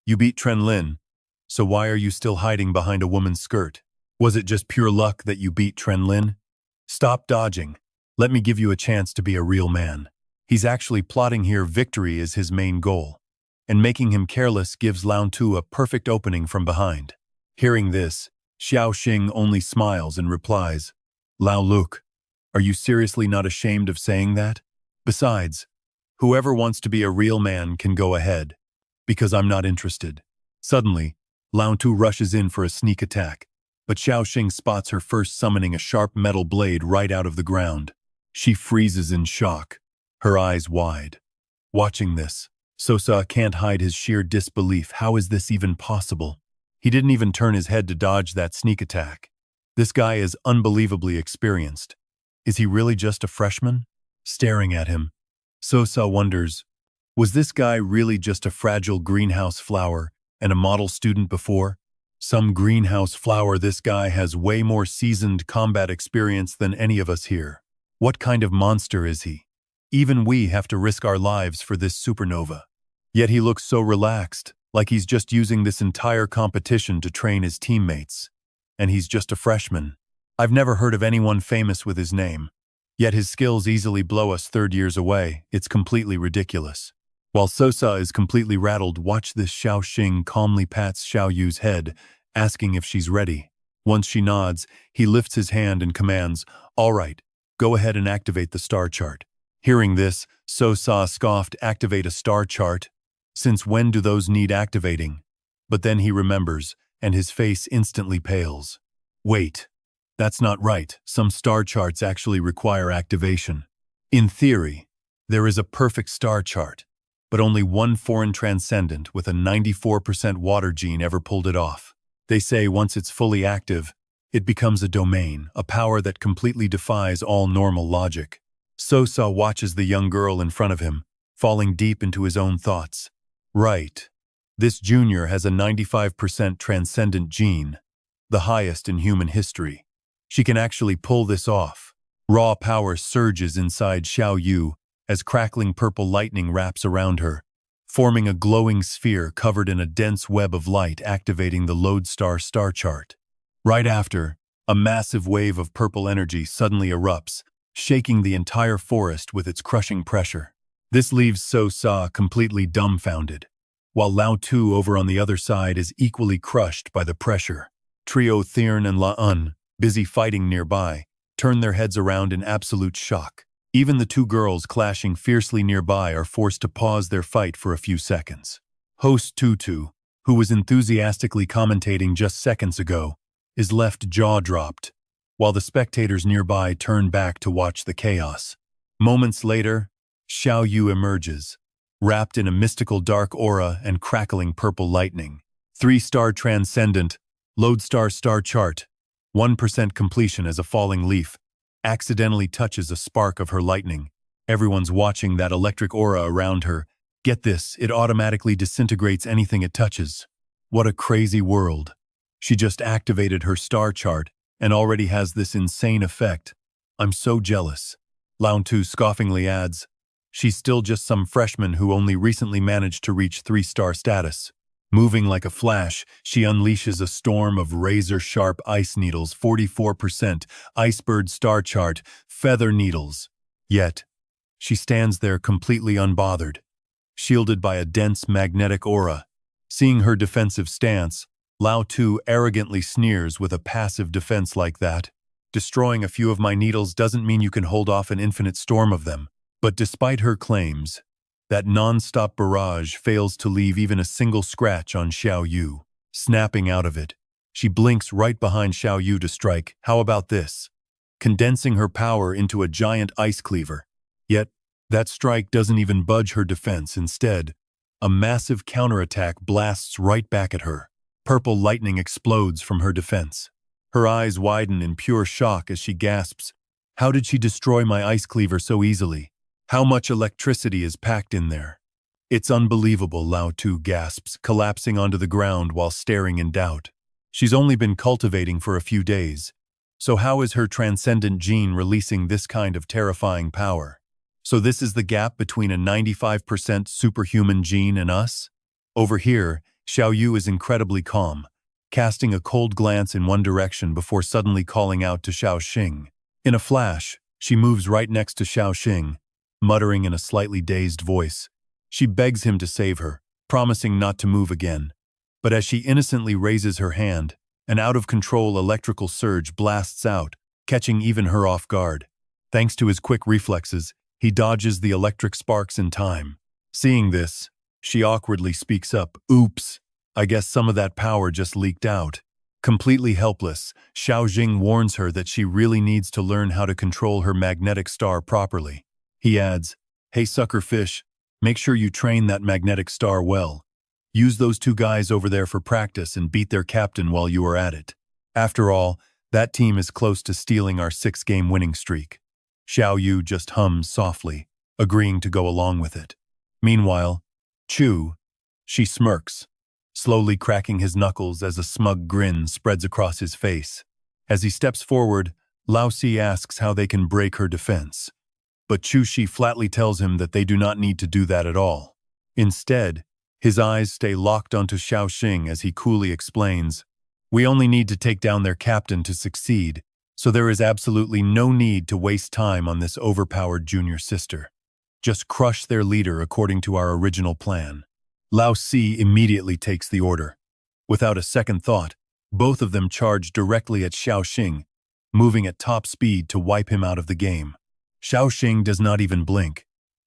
Speaker 1: you beat Tren Lin, so why are you still hiding behind a woman's skirt? Was it just pure luck that you beat Tren Lin? Stop dodging. Let me give you a chance to be a real man." He's actually plotting here. Victory is his main goal, and making him careless gives Lantu a perfect opening from behind. Hearing this, Xiao Xing only smiles and replies, "Lao Luke, are you seriously not ashamed of saying that? Besides, whoever wants to be a real man can go ahead, because I'm not interested." Suddenly, Lantu rushes in for a sneak attack, but Xiao Xing spots her first, summoning a sharp metal blade right out of the ground. She freezes in shock, her eyes wide. Watching this, Sosa can't hide his sheer disbelief. How is this even possible? He didn't even turn his head to dodge that sneak attack. This guy is unbelievably experienced. Is he really just a freshman? Staring at him, Sosa wonders, was this guy really just a fragile greenhouse flower and a model student before? Some greenhouse flower. This guy has way more seasoned combat experience than any of us here. What kind of monster is he? Even we have to risk our lives for this supernova. Yet he looks so relaxed, like he's just using this entire competition to train his teammates. And he's just a freshman. I've never heard of anyone famous with his name. Yet his skills easily blow us third years away. It's completely ridiculous. While Sosa is completely rattled, watch this. Xiao Xing calmly pats Xiao Yu's head, asking if she's ready. Once she nods, he lifts his hand and commands, "All right, go ahead and activate the star chart." Hearing this, Sosa scoffed, "Activate a star chart? Since when do those need activating?" But then he remembers, and his face instantly pales. Wait, That's not right. Some star charts actually require activation. In theory, there is a perfect star chart, but only one foreign transcendent with a 94% water gene ever pulled it off. They say once it's fully active, it becomes a domain, a power that completely defies all normal logic. Sosa watches the young girl in front of him, falling deep into his own thoughts. Right. This junior has a 95% transcendent gene, the highest in human history. She can actually pull this off. Raw power surges inside Xiao Yu as crackling purple lightning wraps around her, forming a glowing sphere covered in a dense web of light activating the Lodestar star chart. Right after, a massive wave of purple energy suddenly erupts, shaking the entire forest with its crushing pressure. This leaves So-Sa completely dumbfounded, while Lao Tu over on the other side is equally crushed by the pressure. Trio Thirn and La-Un, busy fighting nearby, turn their heads around in absolute shock. Even the two girls clashing fiercely nearby are forced to pause their fight for a few seconds. Host Tutu, who was enthusiastically commentating just seconds ago, is left jaw-dropped, while the spectators nearby turn back to watch the chaos. Moments later, Xiao Yu emerges, wrapped in a mystical dark aura and crackling purple lightning. 3-star transcendent, Lodestar star chart, 1% completion as a falling leaf, accidentally touches a spark of her lightning. Everyone's watching that electric aura around her. Get this, it automatically disintegrates anything it touches. What a crazy world. She just activated her star chart and already has this insane effect. I'm so jealous. Lao Tu scoffingly adds, she's still just some freshman who only recently managed to reach 3-star status. Moving like a flash, she unleashes a storm of razor-sharp ice needles, 44%, Icebird star chart, feather needles. Yet, she stands there completely unbothered, shielded by a dense magnetic aura. Seeing her defensive stance, Lao Tu arrogantly sneers with a passive defense like that. Destroying a few of my needles doesn't mean you can hold off an infinite storm of them. But despite her claims, that non-stop barrage fails to leave even a single scratch on Xiao Yu. Snapping out of it, she blinks right behind Xiao Yu to strike. How about this? Condensing her power into a giant ice cleaver. Yet, that strike doesn't even budge her defense. Instead, a massive counterattack blasts right back at her. Purple lightning explodes from her defense. Her eyes widen in pure shock as she gasps, "How did she destroy my ice cleaver so easily? How much electricity is packed in there?" "It's unbelievable," Lao Tu gasps, collapsing onto the ground while staring in doubt. She's only been cultivating for a few days, so how is her transcendent gene releasing this kind of terrifying power? So this is the gap between a 95% superhuman gene and us? Over here, Xiao Yu is incredibly calm, casting a cold glance in one direction before suddenly calling out to Xiao Xing. In a flash, she moves right next to Xiao Xing, muttering in a slightly dazed voice. She begs him to save her, promising not to move again. But as she innocently raises her hand, an out-of-control electrical surge blasts out, catching even her off guard. Thanks to his quick reflexes, he dodges the electric sparks in time. Seeing this, she awkwardly speaks up, "Oops, I guess some of that power just leaked out." Completely helpless, Xiao Xing warns her that she really needs to learn how to control her magnetic star properly. He adds, "Hey suckerfish, make sure you train that magnetic star well. Use those two guys over there for practice and beat their captain while you are at it. After all, that team is close to stealing our 6-game winning streak." Xiao Yu just hums softly, agreeing to go along with it. Meanwhile, she smirks, slowly cracking his knuckles as a smug grin spreads across his face. As he steps forward, Lao Si asks how they can break her defense. But Shi flatly tells him that they do not need to do that at all. Instead, his eyes stay locked onto Xiao Xing as he coolly explains, "We only need to take down their captain to succeed, so there is absolutely no need to waste time on this overpowered junior sister. Just crush their leader according to our original plan." Lao Si immediately takes the order. Without a second thought, both of them charge directly at Xiao Xing, moving at top speed to wipe him out of the game. Xiao Xing does not even blink,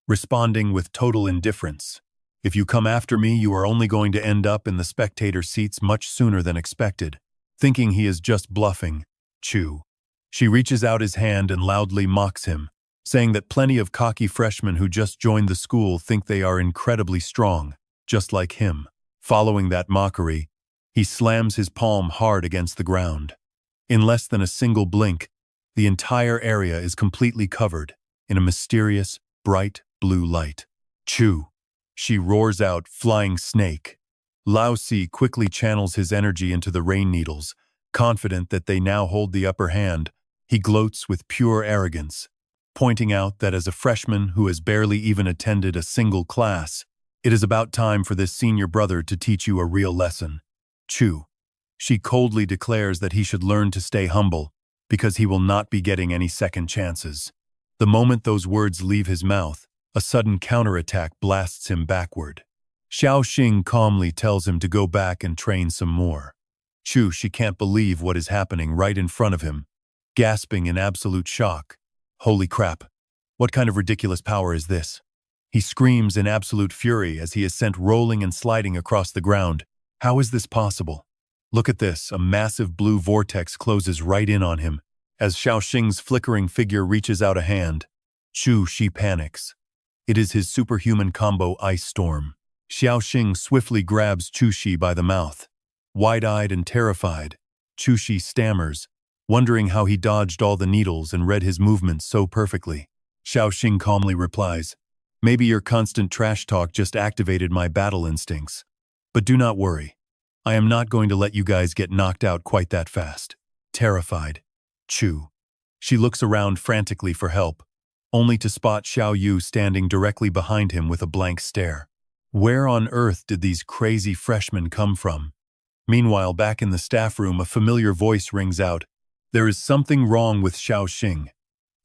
Speaker 1: responding with total indifference. "If you come after me, you are only going to end up in the spectator seats much sooner than expected." Thinking he is just bluffing, She reaches out his hand and loudly mocks him, saying that plenty of cocky freshmen who just joined the school think they are incredibly strong, just like him. Following that mockery, he slams his palm hard against the ground. In less than a single blink, the entire area is completely covered in a mysterious, bright blue light. Chew! She roars out, flying snake. Lao Si quickly channels his energy into the rain needles, confident that they now hold the upper hand. He gloats with pure arrogance, pointing out that as a freshman who has barely even attended a single class, it is about time for this senior brother to teach you a real lesson. Chew! She coldly declares that he should learn to stay humble, because he will not be getting any second chances. The moment those words leave his mouth, a sudden counterattack blasts him backward. Xiao Xing calmly tells him to go back and train some more. She can't believe what is happening right in front of him, gasping in absolute shock. Holy crap! What kind of ridiculous power is this? He screams in absolute fury as he is sent rolling and sliding across the ground. How is this possible? Look at this, a massive blue vortex closes right in on him. As Xiao Xing's flickering figure reaches out a hand, she panics. It is his superhuman combo Ice Storm. Xiao Xing swiftly grabs Chu by the mouth. Wide-eyed and terrified, Chu stammers, wondering how he dodged all the needles and read his movements so perfectly. Xiao Xing calmly replies, "Maybe your constant trash talk just activated my battle instincts. But do not worry. I am not going to let you guys get knocked out quite that fast." Terrified, she looks around frantically for help, only to spot Xiao Yu standing directly behind him with a blank stare. Where on earth did these crazy freshmen come from? Meanwhile, back in the staff room, a familiar voice rings out. There is something wrong with Xiao Xing.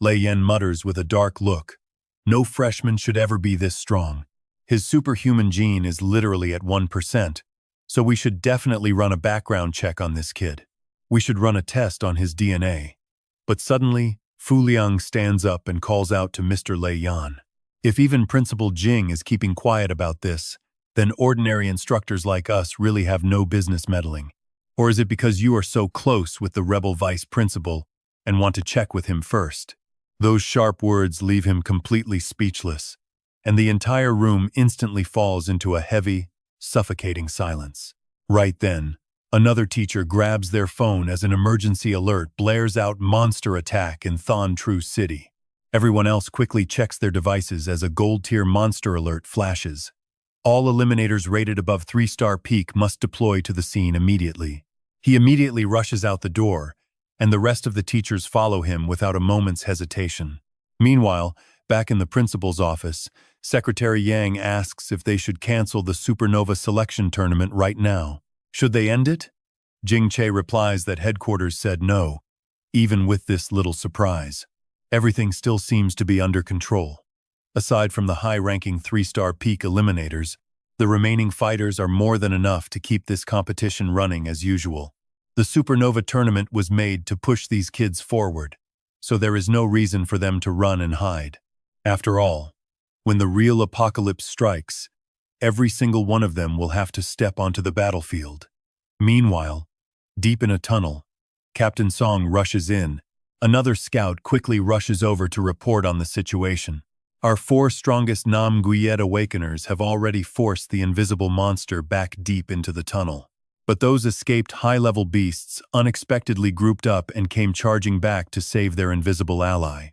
Speaker 1: Lei Yan mutters with a dark look. No freshman should ever be this strong. His superhuman gene is literally at 1%, so we should definitely run a background check on this kid. We should run a test on his DNA. But suddenly, Fu Liang stands up and calls out to Mr. Lei Yan. If even Principal Jing is keeping quiet about this, then ordinary instructors like us really have no business meddling. Or is it because you are so close with the rebel vice principal and want to check with him first? Those sharp words leave him completely speechless, and the entire room instantly falls into a heavy, suffocating silence. Right then, another teacher grabs their phone as an emergency alert blares out monster attack in Thon Tru City. Everyone else quickly checks their devices as a gold-tier monster alert flashes. All eliminators rated above 3-star peak must deploy to the scene immediately. He immediately rushes out the door, and the rest of the teachers follow him without a moment's hesitation. Meanwhile, back in the principal's office, Secretary Yang asks if they should cancel the Supernova selection tournament right now. Should they end it? Jing Che replies that headquarters said no, even with this little surprise. Everything still seems to be under control. Aside from the high-ranking 3-star peak eliminators, the remaining fighters are more than enough to keep this competition running as usual. The Supernova tournament was made to push these kids forward, so there is no reason for them to run and hide. After all, when the real apocalypse strikes, every single one of them will have to step onto the battlefield. Meanwhile, deep in a tunnel, Captain Song rushes in. Another scout quickly rushes over to report on the situation. Our 4 strongest Nam Guyet Awakeners have already forced the invisible monster back deep into the tunnel. But those escaped high-level beasts unexpectedly grouped up and came charging back to save their invisible ally.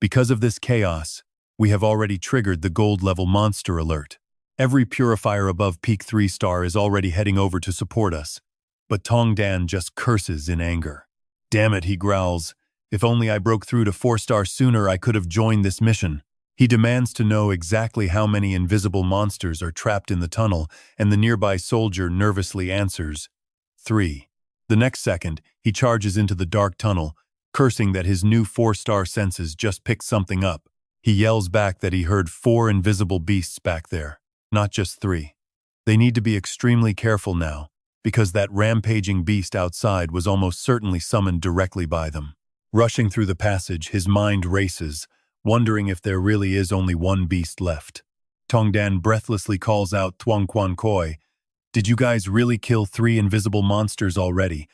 Speaker 1: Because of this chaos, we have already triggered the gold-level monster alert. Every purifier above peak 3-star is already heading over to support us, but Tong Dan just curses in anger. Damn it, he growls. If only I broke through to 4-star sooner, I could have joined this mission. He demands to know exactly how many invisible monsters are trapped in the tunnel, and the nearby soldier nervously answers, 3. The next second, he charges into the dark tunnel, cursing that his new 4-star senses just picked something up. He yells back that he heard 4 invisible beasts back there, not just 3. They need to be extremely careful now, because that rampaging beast outside was almost certainly summoned directly by them. Rushing through the passage, his mind races, wondering if there really is only one beast left. Tongdan breathlessly calls out Thuong Quan Koi, "Did you guys really kill 3 invisible monsters already?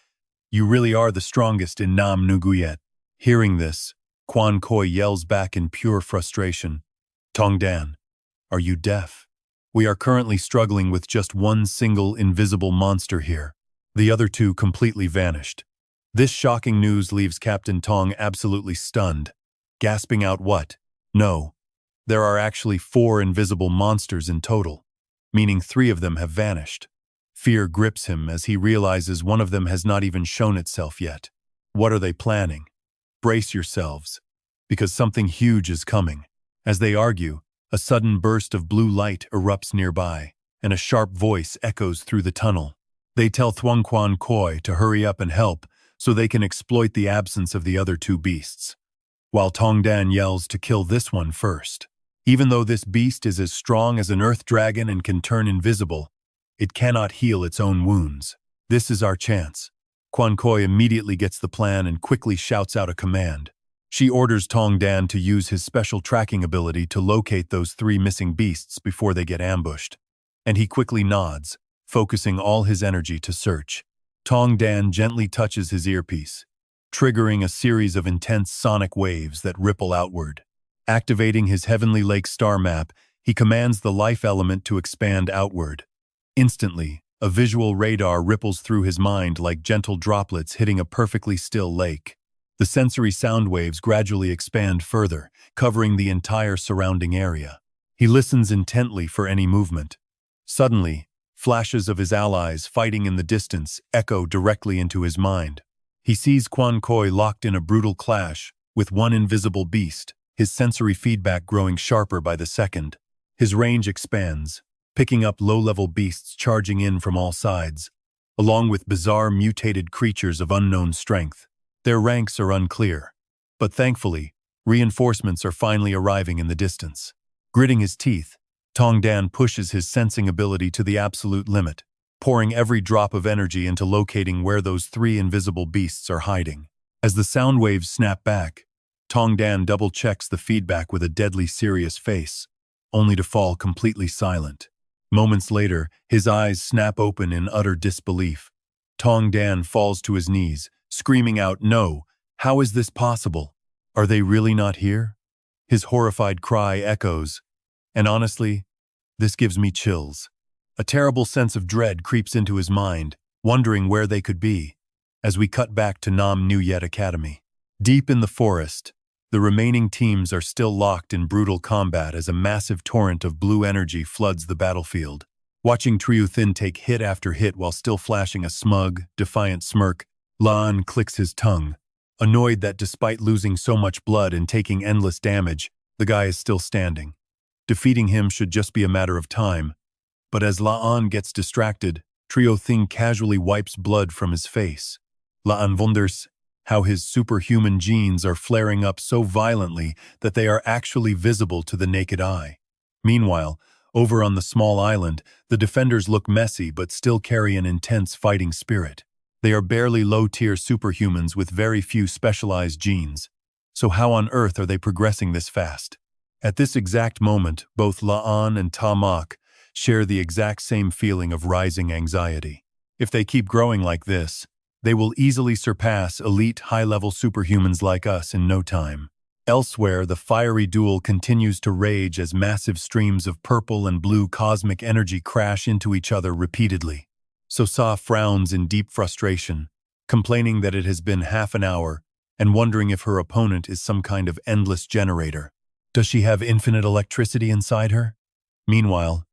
Speaker 1: You really are the strongest in Nam Nuguyet." Hearing this, Quan Koi yells back in pure frustration. Tong Dan, are you deaf? We are currently struggling with just one single invisible monster here. The other two completely vanished. This shocking news leaves Captain Tong absolutely stunned, gasping out what? No, there are actually 4 invisible monsters in total, meaning 3 of them have vanished. Fear grips him as he realizes one of them has not even shown itself yet. What are they planning? Brace yourselves, because something huge is coming. As they argue, a sudden burst of blue light erupts nearby, and a sharp voice echoes through the tunnel. They tell Thuong Quan Koi to hurry up and help so they can exploit the absence of the other 2 beasts, while Tong Dan yells to kill this one first. Even though this beast is as strong as an earth dragon and can turn invisible, it cannot heal its own wounds. This is our chance. Quan Koi immediately gets the plan and quickly shouts out a command. She orders Tong Dan to use his special tracking ability to locate those 3 missing beasts before they get ambushed. And he quickly nods, focusing all his energy to search. Tong Dan gently touches his earpiece, triggering a series of intense sonic waves that ripple outward. Activating his Heavenly Lake star map, he commands the life element to expand outward. Instantly, a visual radar ripples through his mind like gentle droplets hitting a perfectly still lake. The sensory sound waves gradually expand further, covering the entire surrounding area. He listens intently for any movement. Suddenly, flashes of his allies fighting in the distance echo directly into his mind. He sees Quan Koi locked in a brutal clash with one invisible beast, his sensory feedback growing sharper by the second. His range expands, picking up low-level beasts charging in from all sides, along with bizarre mutated creatures of unknown strength. Their ranks are unclear, but thankfully, reinforcements are finally arriving in the distance. Gritting his teeth, Tong Dan pushes his sensing ability to the absolute limit, pouring every drop of energy into locating where those 3 invisible beasts are hiding. As the sound waves snap back, Tong Dan double-checks the feedback with a deadly serious face, only to fall completely silent. Moments later, his eyes snap open in utter disbelief. Tong Dan falls to his knees, screaming out, "No! How is this possible? Are they really not here?" His horrified cry echoes, and honestly, this gives me chills. A terrible sense of dread creeps into his mind, wondering where they could be, as we cut back to Nam Nu Yet Academy. Deep in the forest, the remaining teams are still locked in brutal combat as a massive torrent of blue energy floods the battlefield. Watching Triu Thin take hit after hit while still flashing a smug, defiant smirk, Lan clicks his tongue, annoyed that despite losing so much blood and taking endless damage, the guy is still standing. Defeating him should just be a matter of time, but as Laan gets distracted, Trio Thing casually wipes blood from his face. Laan wonders how his superhuman genes are flaring up so violently that they are actually visible to the naked eye. Meanwhile, over on the small island, the defenders look messy but still carry an intense fighting spirit. They are barely low-tier superhumans with very few specialized genes. So how on earth are they progressing this fast? At this exact moment, both Laan and Ta Mok share the exact same feeling of rising anxiety. If they keep growing like this, they will easily surpass elite high-level superhumans like us in no time. Elsewhere, the fiery duel continues to rage as massive streams of purple and blue cosmic energy crash into each other repeatedly. Sosa frowns in deep frustration, complaining that it has been half an hour and wondering if her opponent is some kind of endless generator. Does she have infinite electricity inside her? Meanwhile,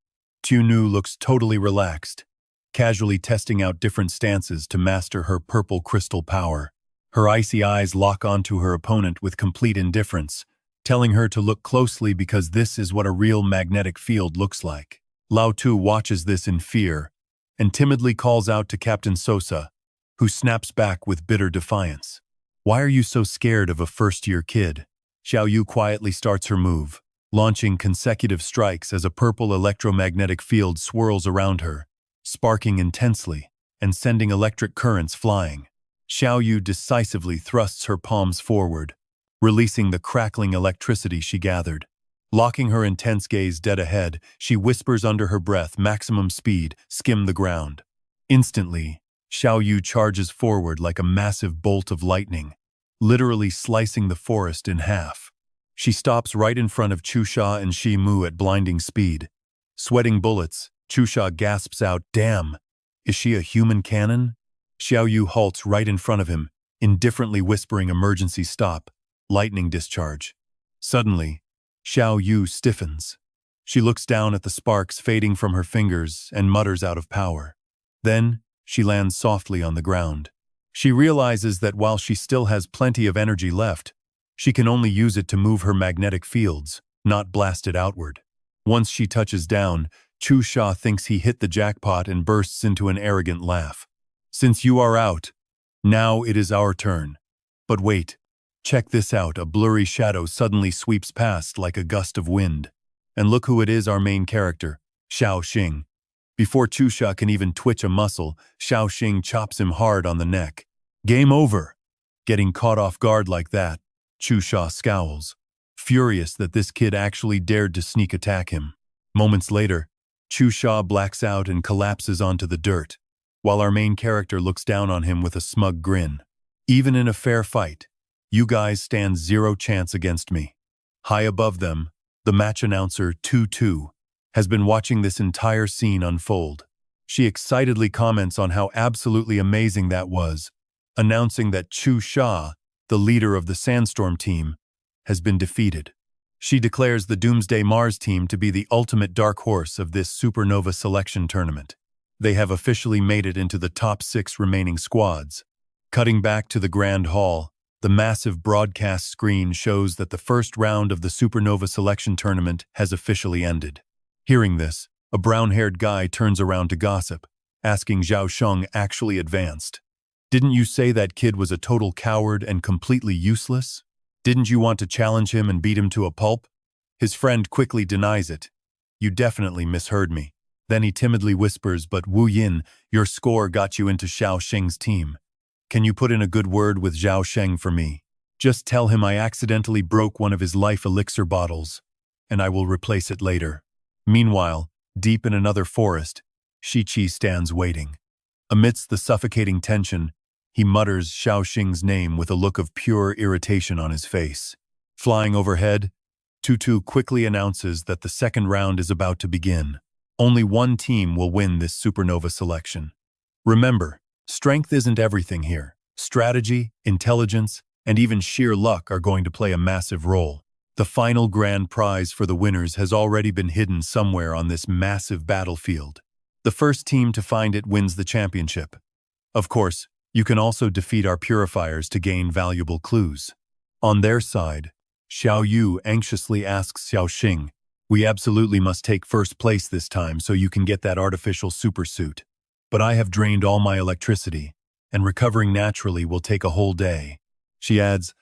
Speaker 1: Nu looks totally relaxed, casually testing out different stances to master her purple crystal power. Her icy eyes lock onto her opponent with complete indifference, telling her to look closely because this is what a real magnetic field looks like. Lao Tu watches this in fear and timidly calls out to Captain Sosa, who snaps back with bitter defiance. "Why are you so scared of a first-year kid?" Xiao Yu quietly starts her move, launching consecutive strikes as a purple electromagnetic field swirls around her, sparking intensely and sending electric currents flying. Xiao Yu decisively thrusts her palms forward, releasing the crackling electricity she gathered. Locking her intense gaze dead ahead, she whispers under her breath, "Maximum speed, skim the ground." Instantly, Xiao Yu charges forward like a massive bolt of lightning, literally slicing the forest in half. She stops right in front of Chusha and Shi Mu at blinding speed. Sweating bullets, Chusha gasps out, "Damn! Is she a human cannon?" Xiao Yu halts right in front of him, indifferently whispering emergency stop, lightning discharge. Suddenly, Xiao Yu stiffens. She looks down at the sparks fading from her fingers and mutters out of power. Then, she lands softly on the ground. She realizes that while she still has plenty of energy left, she can only use it to move her magnetic fields, not blast it outward. Once she touches down, Chu Sha thinks he hit the jackpot and bursts into an arrogant laugh. "Since you are out, now it is our turn." But wait, check this out. A blurry shadow suddenly sweeps past like a gust of wind. And look who it is, our main character, Xiao Xing. Before Chu Sha can even twitch a muscle, Xiao Xing chops him hard on the neck. Game over. Getting caught off guard like that, Chu Sha scowls, furious that this kid actually dared to sneak attack him. Moments later, Chu Sha blacks out and collapses onto the dirt, while our main character looks down on him with a smug grin. "Even in a fair fight, you guys stand zero chance against me." High above them, the match announcer, 2-2, has been watching this entire scene unfold. She excitedly comments on how absolutely amazing that was, announcing that Chu Sha, the leader of the Sandstorm team, has been defeated. She declares the Doomsday Mars team to be the ultimate dark horse of this supernova selection tournament. They have officially made it into the top 6 remaining squads. Cutting back to the Grand Hall, the massive broadcast screen shows that the first round of the supernova selection tournament has officially ended. Hearing this, a brown-haired guy turns around to gossip, asking Xiao Xing actually advanced. "Didn't you say that kid was a total coward and completely useless? Didn't you want to challenge him and beat him to a pulp?" His friend quickly denies it. "You definitely misheard me." Then he timidly whispers, "But Wu Yin, your score got you into Xiao Xing's team. Can you put in a good word with Xiao Xing for me? Just tell him I accidentally broke one of his life elixir bottles, and I will replace it later." Meanwhile, deep in another forest, Shichi stands waiting. Amidst the suffocating tension, he mutters Xiao Xing's name with a look of pure irritation on his face. Flying overhead, Tutu quickly announces that the second round is about to begin. Only one team will win this supernova selection. Remember, strength isn't everything here. Strategy, intelligence, and even sheer luck are going to play a massive role. The final grand prize for the winners has already been hidden somewhere on this massive battlefield. The first team to find it wins the championship. Of course, you can also defeat our purifiers to gain valuable clues. On their side, Xiao Yu anxiously asks Xiao Xing, "We absolutely must take first place this time so you can get that artificial supersuit. But I have drained all my electricity, and recovering naturally will take a whole day." She adds,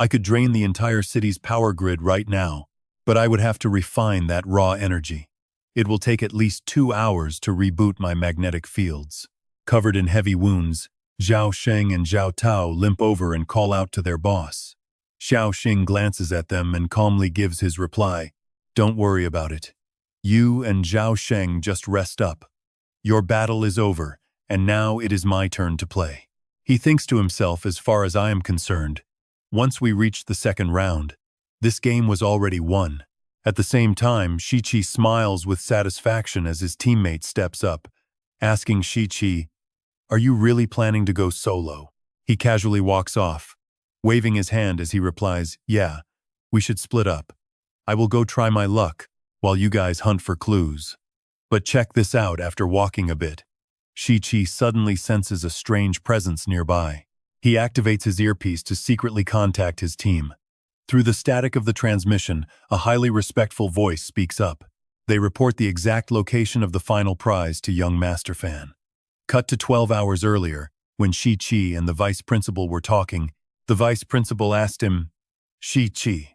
Speaker 1: "I could drain the entire city's power grid right now, but I would have to refine that raw energy. It will take at least 2 hours to reboot my magnetic fields." Covered in heavy wounds, Zhao Sheng and Zhao Tao limp over and call out to their boss. Xiao Xing glances at them and calmly gives his reply, "Don't worry about it. You and Zhao Sheng just rest up. Your battle is over, and now it is my turn to play." He thinks to himself, "As far as I am concerned, once we reached the second round, this game was already won." At the same time, Shichi smiles with satisfaction as his teammate steps up, asking Shichi, "Are you really planning to go solo?" He casually walks off, waving his hand as he replies, "Yeah, we should split up. I will go try my luck, while you guys hunt for clues." But check this out. After walking a bit, Shichi suddenly senses a strange presence nearby. He activates his earpiece to secretly contact his team. Through the static of the transmission, a highly respectful voice speaks up. They report the exact location of the final prize to young Masterfan. Cut to 12 hours earlier, when Shichi and the vice principal were talking, the vice principal asked him, "Shichi,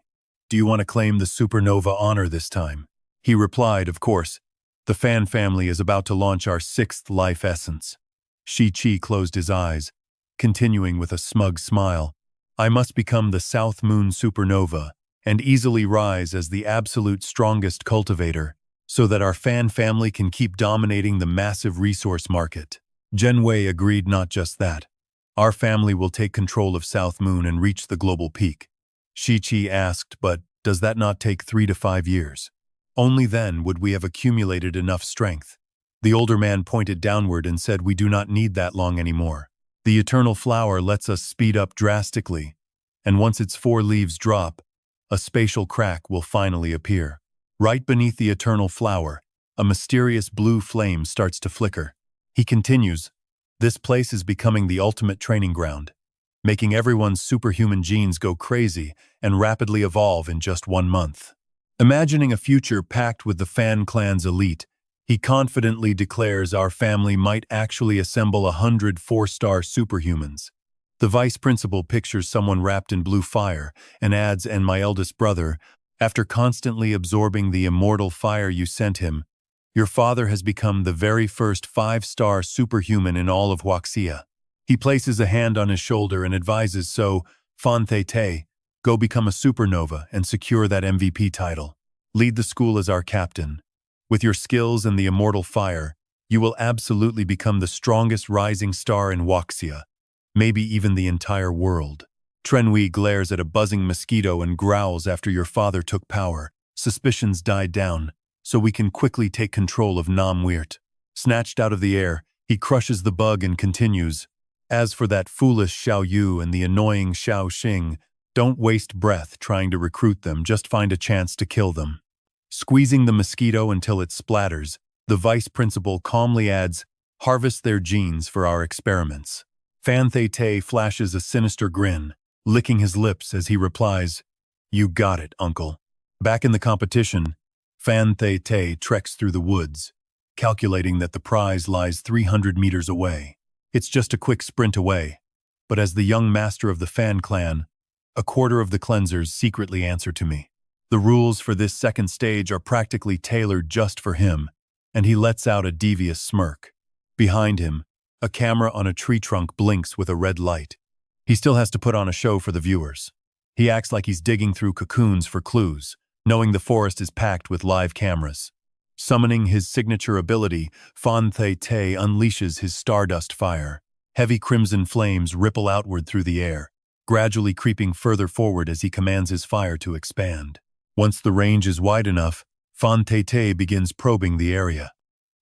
Speaker 1: do you want to claim the supernova honor this time?" He replied, "Of course. The Fan family is about to launch our 6th life essence." Shichi closed his eyes, continuing with a smug smile, "I must become the South Moon supernova and easily rise as the absolute strongest cultivator so that our Fan family can keep dominating the massive resource market." Zhen Wei agreed. Not just that, Our family will take control of South Moon and reach the global peak. Shichi asked, but does that not take 3 to 5 years? Only then would we have accumulated enough strength. The older man pointed downward and said, we do not need that long anymore. The eternal flower lets us speed up drastically, and once its 4 leaves drop, a spatial crack will finally appear. Right beneath the eternal flower, a mysterious blue flame starts to flicker. He continues, this place is becoming the ultimate training ground, making everyone's superhuman genes go crazy and rapidly evolve in just 1 month. Imagining a future packed with the Fan clan's elite, he confidently declares our family might actually assemble 100 4-star superhumans. The vice principal pictures someone wrapped in blue fire and adds, and my eldest brother, after constantly absorbing the immortal fire you sent him, your father has become the very first 5-star superhuman in all of Huaxia. He places a hand on his shoulder and advises, so, Fan Te, go become a supernova and secure that MVP title. Lead the school as our captain. With your skills and the immortal fire, you will absolutely become the strongest rising star in Huaxia, maybe even the entire world. Trenhui glares at a buzzing mosquito and growls after your father took power. Suspicions died down, so we can quickly take control of Nam Weert. Snatched out of the air, he crushes the bug and continues, as for that foolish Xiao Yu and the annoying Xiao Xing, don't waste breath trying to recruit them, just find a chance to kill them. Squeezing the mosquito until it splatters, the vice principal calmly adds, harvest their genes for our experiments. Fan Te flashes a sinister grin, licking his lips as he replies, you got it, uncle. Back in the competition, Fan Te treks through the woods, calculating that the prize lies 300 meters away. It's just a quick sprint away, but as the young master of the Fan clan, a quarter of the cleansers secretly answer to me. The rules for this second stage are practically tailored just for him, and he lets out a devious smirk. Behind him, a camera on a tree trunk blinks with a red light. He still has to put on a show for the viewers. He acts like he's digging through cocoons for clues, knowing the forest is packed with live cameras. Summoning his signature ability, Fan Te unleashes his stardust fire. Heavy crimson flames ripple outward through the air, gradually creeping further forward as he commands his fire to expand. Once the range is wide enough, Fan Te begins probing the area.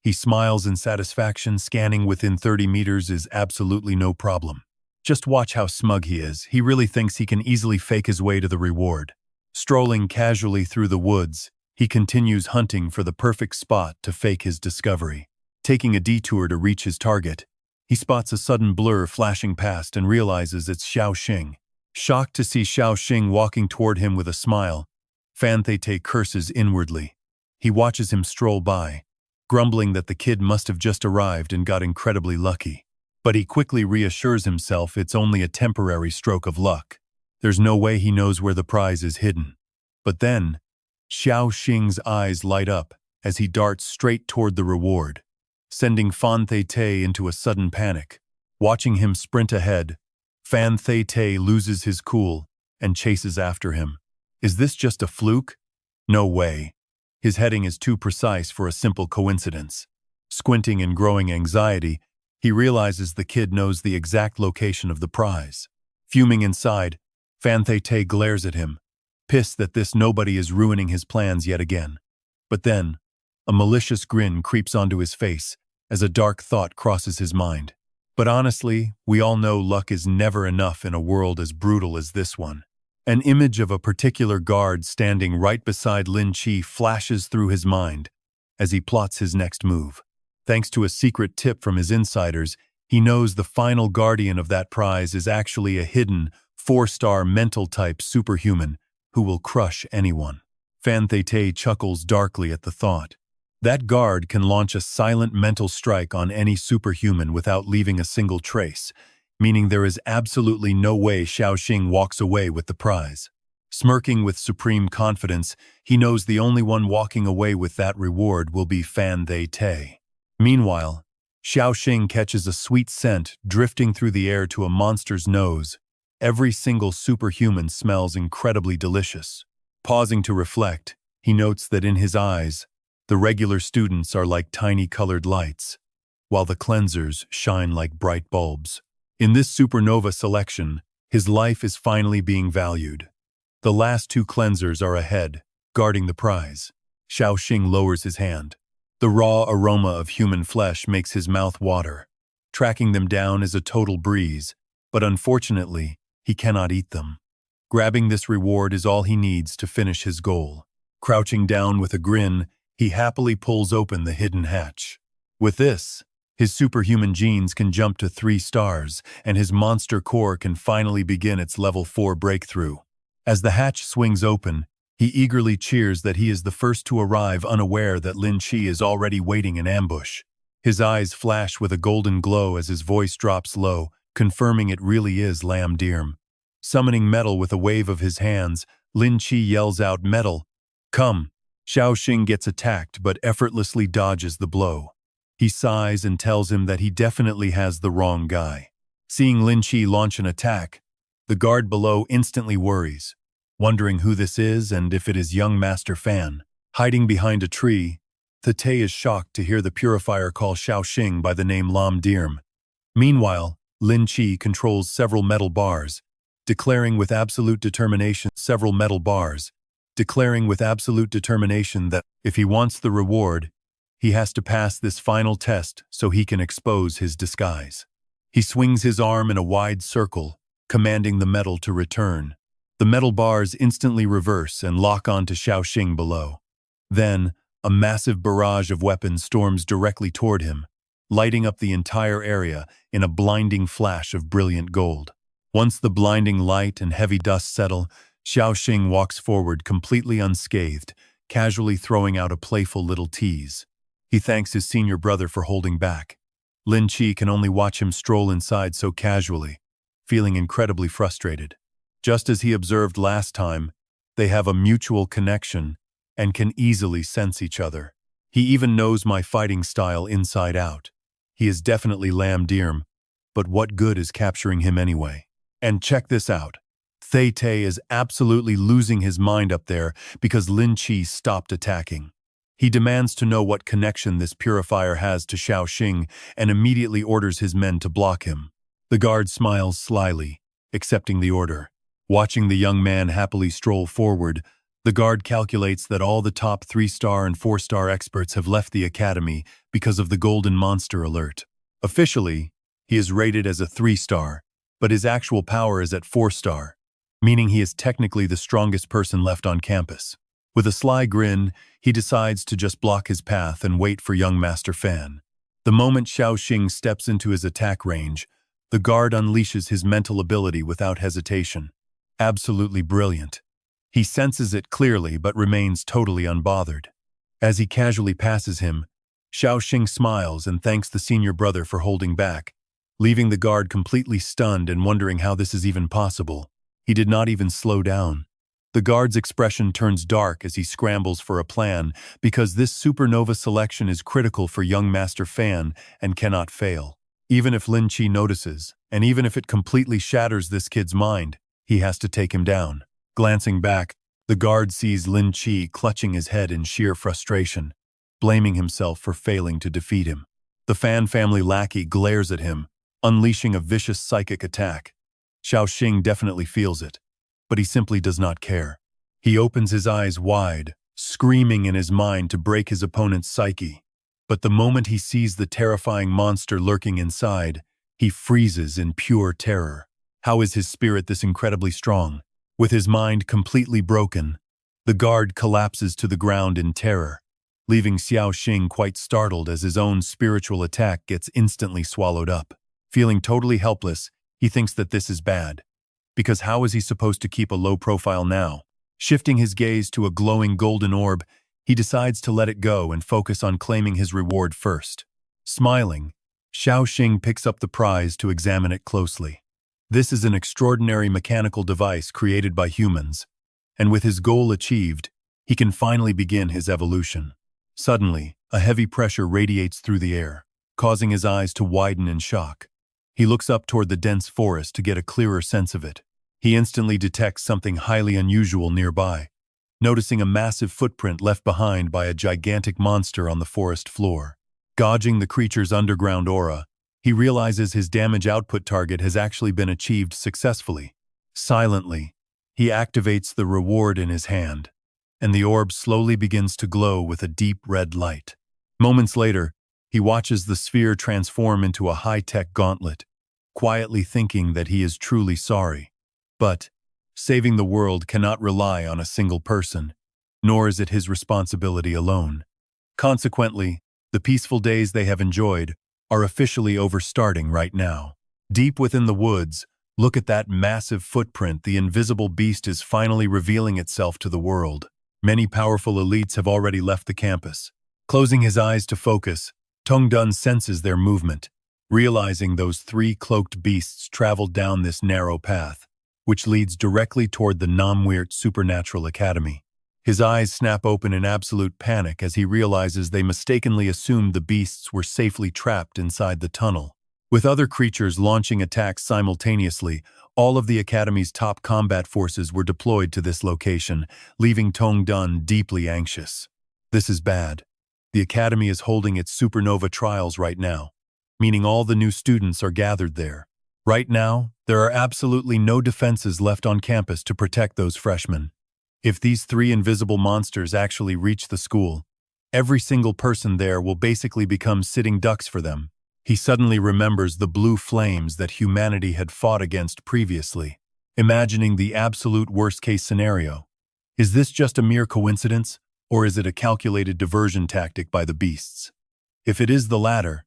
Speaker 1: He smiles in satisfaction, scanning within 30 meters is absolutely no problem. Just watch how smug he is. He really thinks he can easily fake his way to the reward. Strolling casually through the woods, he continues hunting for the perfect spot to fake his discovery. Taking a detour to reach his target, he spots a sudden blur flashing past and realizes it's Xiao Xing. Shocked to see Xiao Xing walking toward him with a smile, Fan Te curses inwardly. He watches him stroll by, grumbling that the kid must have just arrived and got incredibly lucky. But he quickly reassures himself it's only a temporary stroke of luck. There's no way he knows where the prize is hidden. But then, Xiao Xing's eyes light up as he darts straight toward the reward, sending Fan Te into a sudden panic. Watching him sprint ahead, Fan Te loses his cool and chases after him. Is this just a fluke? No way. His heading is too precise for a simple coincidence. Squinting in growing anxiety, he realizes the kid knows the exact location of the prize. Fuming inside, Fan Te glares at him, pissed that this nobody is ruining his plans yet again. But then, a malicious grin creeps onto his face as a dark thought crosses his mind. But honestly, we all know luck is never enough in a world as brutal as this one. An image of a particular guard standing right beside Lin Qi flashes through his mind as he plots his next move. Thanks to a secret tip from his insiders, he knows the final guardian of that prize is actually a hidden, 4-star mental-type superhuman who will crush anyone. Fan Te chuckles darkly at the thought. That guard can launch a silent mental strike on any superhuman without leaving a single trace, meaning there is absolutely no way Xiao Xing walks away with the prize. Smirking with supreme confidence, he knows the only one walking away with that reward will be Fan Te. Meanwhile, Xiao Xing catches a sweet scent drifting through the air to a monster's nose. Every single superhuman smells incredibly delicious. Pausing to reflect, he notes that in his eyes, the regular students are like tiny colored lights, while the cleansers shine like bright bulbs. In this supernova selection, his life is finally being valued. The last two cleansers are ahead, guarding the prize. Xiao Xing lowers his hand. The raw aroma of human flesh makes his mouth water. Tracking them down is a total breeze, but unfortunately, he cannot eat them. Grabbing this reward is all he needs to finish his goal. Crouching down with a grin, he happily pulls open the hidden hatch. With this, his superhuman genes can jump to 3 stars, and his monster core can finally begin its level 4 breakthrough. As the hatch swings open, he eagerly cheers that he is the first to arrive, unaware that Lin Chi is already waiting in ambush. His eyes flash with a golden glow as his voice drops low, confirming it really is Lam Dirm. Summoning metal with a wave of his hands, Lin Chi yells out, "Metal, come!" Xiao Xing gets attacked but effortlessly dodges the blow. He sighs and tells him that he definitely has the wrong guy. Seeing Lin Chi launch an attack, the guard below instantly worries, wondering who this is and if it is young Master Fan. Hiding behind a tree, Tate is shocked to hear the purifier call Xiao Xing by the name Lam Dirm. Meanwhile, Lin Chi controls several metal bars, declaring with absolute determination that if he wants the reward, he has to pass this final test so he can expose his disguise. He swings his arm in a wide circle, commanding the metal to return. The metal bars instantly reverse and lock onto Xiao Xing below. Then, a massive barrage of weapons storms directly toward him, lighting up the entire area in a blinding flash of brilliant gold. Once the blinding light and heavy dust settle, Xiao Xing walks forward completely unscathed, casually throwing out a playful little tease. He thanks his senior brother for holding back. Lin Chi can only watch him stroll inside so casually, feeling incredibly frustrated. Just as he observed last time, they have a mutual connection and can easily sense each other. He even knows my fighting style inside out. He is definitely Lam Dirm, but what good is capturing him anyway? And check this out. Tate is absolutely losing his mind up there because Lin Chi stopped attacking. He demands to know what connection this purifier has to Xiao Xing and immediately orders his men to block him. The guard smiles slyly, accepting the order. Watching the young man happily stroll forward, the guard calculates that all the top 3-star and 4-star experts have left the academy because of the golden monster alert. Officially, he is rated as a 3-star, but his actual power is at 4-star, meaning he is technically the strongest person left on campus. With a sly grin, he decides to just block his path and wait for young Master Fan. The moment Xiao Xing steps into his attack range, the guard unleashes his mental ability without hesitation. Absolutely brilliant. He senses it clearly but remains totally unbothered. As he casually passes him, Xiao Xing smiles and thanks the senior brother for holding back, leaving the guard completely stunned and wondering how this is even possible. He did not even slow down. The guard's expression turns dark as he scrambles for a plan because this supernova selection is critical for young Master Fan and cannot fail. Even if Lin Chi notices, and even if it completely shatters this kid's mind, he has to take him down. Glancing back, the guard sees Lin Chi clutching his head in sheer frustration, blaming himself for failing to defeat him. The Fan family lackey glares at him, unleashing a vicious psychic attack. Xiao Xing definitely feels it, but he simply does not care. He opens his eyes wide, screaming in his mind to break his opponent's psyche. But the moment he sees the terrifying monster lurking inside, he freezes in pure terror. How is his spirit this incredibly strong? With his mind completely broken, the guard collapses to the ground in terror, leaving Xiao Xing quite startled as his own spiritual attack gets instantly swallowed up. Feeling totally helpless, he thinks that this is bad. Because how is he supposed to keep a low profile now? Shifting his gaze to a glowing golden orb, he decides to let it go and focus on claiming his reward first. Smiling, Xiao Xing picks up the prize to examine it closely. This is an extraordinary mechanical device created by humans, and with his goal achieved, he can finally begin his evolution. Suddenly, a heavy pressure radiates through the air, causing his eyes to widen in shock. He looks up toward the dense forest to get a clearer sense of it. He instantly detects something highly unusual nearby, noticing a massive footprint left behind by a gigantic monster on the forest floor. Gauging the creature's underground aura, He realizes his damage output target has actually been achieved successfully. Silently, he activates the reward in his hand, and the orb slowly begins to glow with a deep red light. Moments later, he watches the sphere transform into a high-tech gauntlet, quietly thinking that he is truly sorry. But saving the world cannot rely on a single person, nor is it his responsibility alone. Consequently, the peaceful days they have enjoyed are officially overstarting right now. Deep within the woods, look at that massive footprint. The invisible beast is finally revealing itself to the world. Many powerful elites have already left the campus. Closing his eyes to focus, Tongdun senses their movement, realizing those three cloaked beasts traveled down this narrow path, which leads directly toward the Namwirt Supernatural Academy. His eyes snap open in absolute panic as he realizes they mistakenly assumed the beasts were safely trapped inside the tunnel. With other creatures launching attacks simultaneously, all of the Academy's top combat forces were deployed to this location, leaving Tongdun deeply anxious. This is bad. The Academy is holding its supernova trials right now, meaning all the new students are gathered there. Right now, there are absolutely no defenses left on campus to protect those freshmen. If these three invisible monsters actually reach the school, every single person there will basically become sitting ducks for them. He suddenly remembers the blue flames that humanity had fought against previously, imagining the absolute worst-case scenario. Is this just a mere coincidence, or is it a calculated diversion tactic by the beasts? If it is the latter,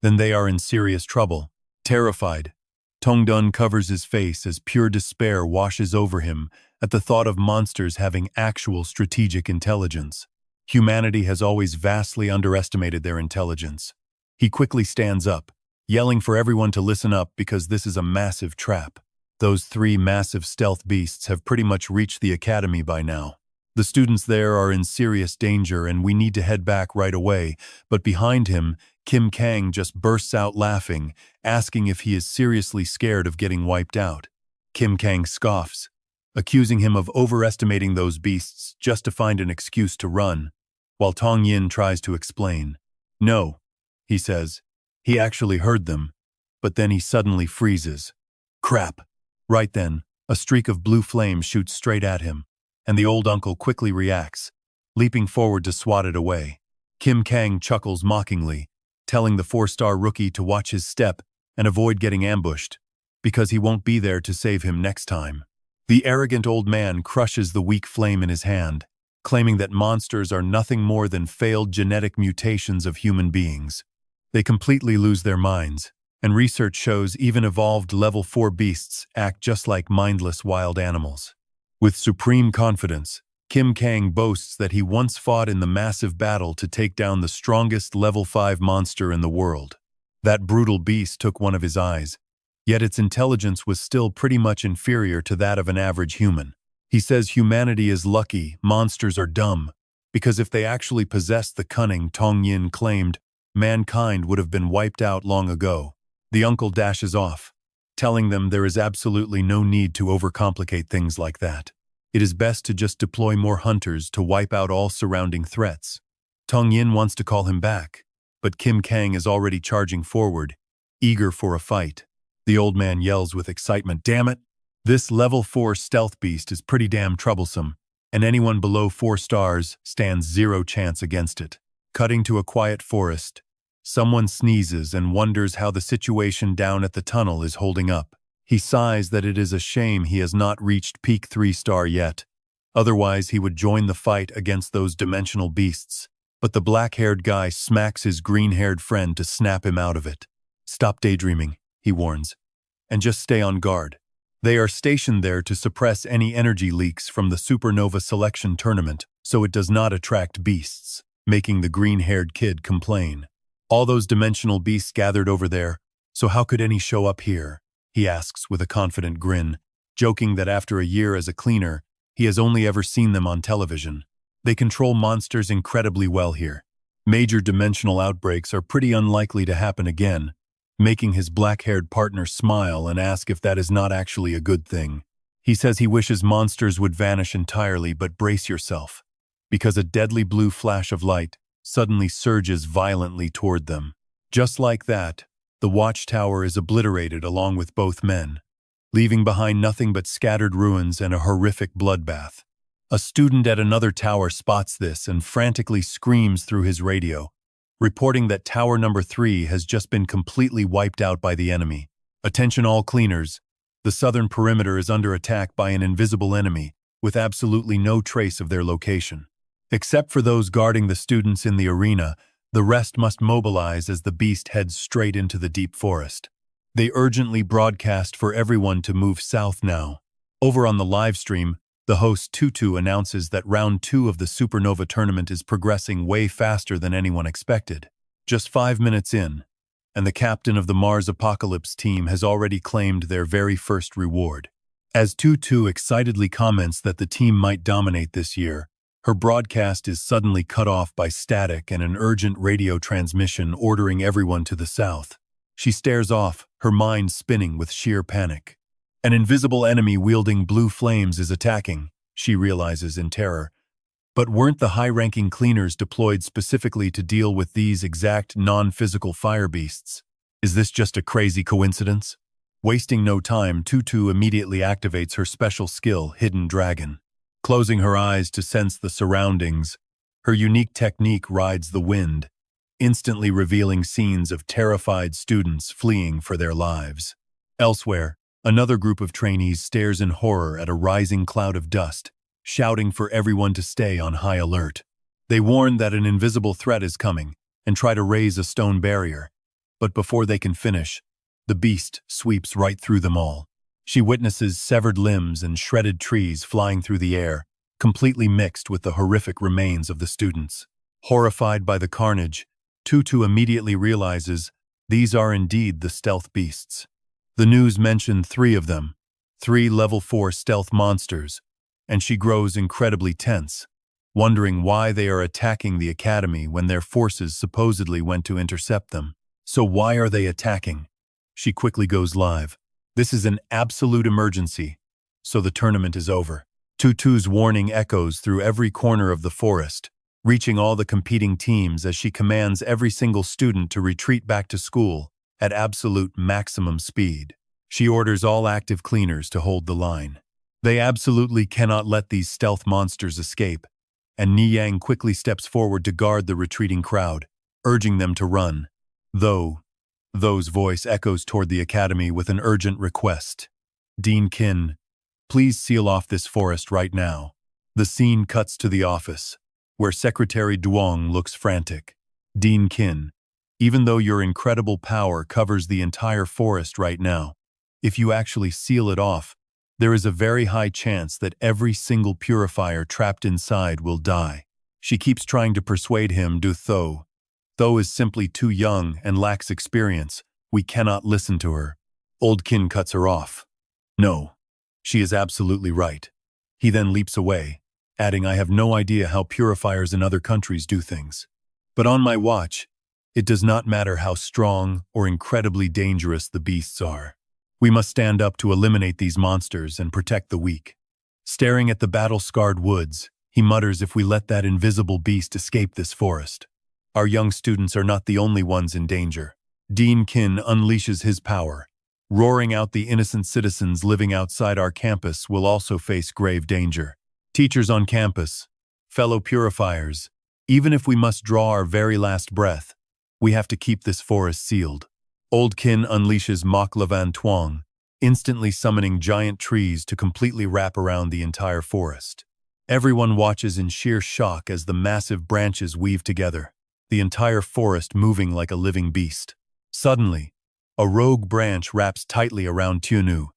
Speaker 1: then they are in serious trouble. Terrified, Tongdun covers his face as pure despair washes over him at the thought of monsters having actual strategic intelligence. Humanity has always vastly underestimated their intelligence. He quickly stands up, yelling for everyone to listen up because this is a massive trap. Those three massive stealth beasts have pretty much reached the academy by now. The students there are in serious danger and we need to head back right away, but behind him, Kim Kang just bursts out laughing, asking if he is seriously scared of getting wiped out. Kim Kang scoffs, accusing him of overestimating those beasts just to find an excuse to run, while Tong Yin tries to explain. No, he says. He actually heard them, but then he suddenly freezes. Crap! Right then, a streak of blue flame shoots straight at him, and the old uncle quickly reacts, leaping forward to swat it away. Kim Kang chuckles mockingly, telling the 4-star rookie to watch his step and avoid getting ambushed, because he won't be there to save him next time. The arrogant old man crushes the weak flame in his hand, claiming that monsters are nothing more than failed genetic mutations of human beings. They completely lose their minds, and research shows even evolved level 4 beasts act just like mindless wild animals. With supreme confidence, Kim Kang boasts that he once fought in the massive battle to take down the strongest level 5 monster in the world. That brutal beast took one of his eyes, yet its intelligence was still pretty much inferior to that of an average human. He says humanity is lucky, monsters are dumb, because if they actually possessed the cunning Tong Yin claimed, mankind would have been wiped out long ago. The uncle dashes off, telling them there is absolutely no need to overcomplicate things like that. It is best to just deploy more hunters to wipe out all surrounding threats. Tong Yin wants to call him back, but Kim Kang is already charging forward, eager for a fight. The old man yells with excitement, "Damn it! This level 4 stealth beast is pretty damn troublesome, and anyone below 4 stars stands zero chance against it." Cutting to a quiet forest, someone sneezes and wonders how the situation down at the tunnel is holding up. He sighs that it is a shame he has not reached peak 3-star yet. Otherwise, he would join the fight against those dimensional beasts. But the black-haired guy smacks his green-haired friend to snap him out of it. "Stop daydreaming," he warns, "and just stay on guard." They are stationed there to suppress any energy leaks from the supernova selection tournament so it does not attract beasts, making the green-haired kid complain. "All those dimensional beasts gathered over there, so how could any show up here?" he asks with a confident grin, joking that after a year as a cleaner, he has only ever seen them on television. They control monsters incredibly well here. Major dimensional outbreaks are pretty unlikely to happen again, making his black-haired partner smile and ask if that is not actually a good thing. He says he wishes monsters would vanish entirely, but brace yourself, because a deadly blue flash of light suddenly surges violently toward them. Just like that, The watchtower is obliterated along with both men, leaving behind nothing but scattered ruins and a horrific bloodbath. A student at another tower spots this and frantically screams through his radio, reporting that Tower Number 3 has just been completely wiped out by the enemy. Attention all cleaners, the southern perimeter is under attack by an invisible enemy, with absolutely no trace of their location. Except for those guarding the students in the arena, the rest must mobilize as the beast heads straight into the deep forest. They urgently broadcast for everyone to move south now. Over on the live stream, the host Tutu announces that round 2 of the Supernova tournament is progressing way faster than anyone expected. Just 5 minutes in, and the captain of the Mars Apocalypse team has already claimed their very first reward. As Tutu excitedly comments that the team might dominate this year, her broadcast is suddenly cut off by static and an urgent radio transmission ordering everyone to the south. She stares off, her mind spinning with sheer panic. An invisible enemy wielding blue flames is attacking, she realizes in terror. But weren't the high-ranking cleaners deployed specifically to deal with these exact non-physical fire beasts? Is this just a crazy coincidence? Wasting no time, Tutu immediately activates her special skill, Hidden Dragon. Closing her eyes to sense the surroundings, her unique technique rides the wind, instantly revealing scenes of terrified students fleeing for their lives. Elsewhere, another group of trainees stares in horror at a rising cloud of dust, shouting for everyone to stay on high alert. They warn that an invisible threat is coming and try to raise a stone barrier, but before they can finish, the beast sweeps right through them all. She witnesses severed limbs and shredded trees flying through the air, completely mixed with the horrific remains of the students. Horrified by the carnage, Tutu immediately realizes these are indeed the stealth beasts. The news mentioned 3 of them, 3 level 4 stealth monsters, and she grows incredibly tense, wondering why they are attacking the academy when their forces supposedly went to intercept them. So why are they attacking? She quickly goes live. This is an absolute emergency, so the tournament is over. Tutu's warning echoes through every corner of the forest, reaching all the competing teams as she commands every single student to retreat back to school at absolute maximum speed. She orders all active cleaners to hold the line. They absolutely cannot let these stealth monsters escape, and Niyang quickly steps forward to guard the retreating crowd, urging them to run. Those voice echoes toward the academy with an urgent request. Dean Qin, please seal off this forest right now. The scene cuts to the office, where Secretary Duong looks frantic. Dean Qin, even though your incredible power covers the entire forest right now, if you actually seal it off, there is a very high chance that every single purifier trapped inside will die. She keeps trying to persuade him to Tho. Tho is simply too young and lacks experience. We cannot listen to her. Old Qin cuts her off. No, she is absolutely right. He then leaps away, adding, I have no idea how purifiers in other countries do things. But on my watch, it does not matter how strong or incredibly dangerous the beasts are. We must stand up to eliminate these monsters and protect the weak. Staring at the battle-scarred woods, he mutters, if we let that invisible beast escape this forest, our young students are not the only ones in danger. Dean Qin unleashes his power, roaring out the innocent citizens living outside our campus will also face grave danger. Teachers on campus, fellow purifiers, even if we must draw our very last breath, we have to keep this forest sealed. Old Qin unleashes Mok Lavan Tuong, instantly summoning giant trees to completely wrap around the entire forest. Everyone watches in sheer shock as the massive branches weave together, the entire forest moving like a living beast. Suddenly, a rogue branch wraps tightly around Tianu,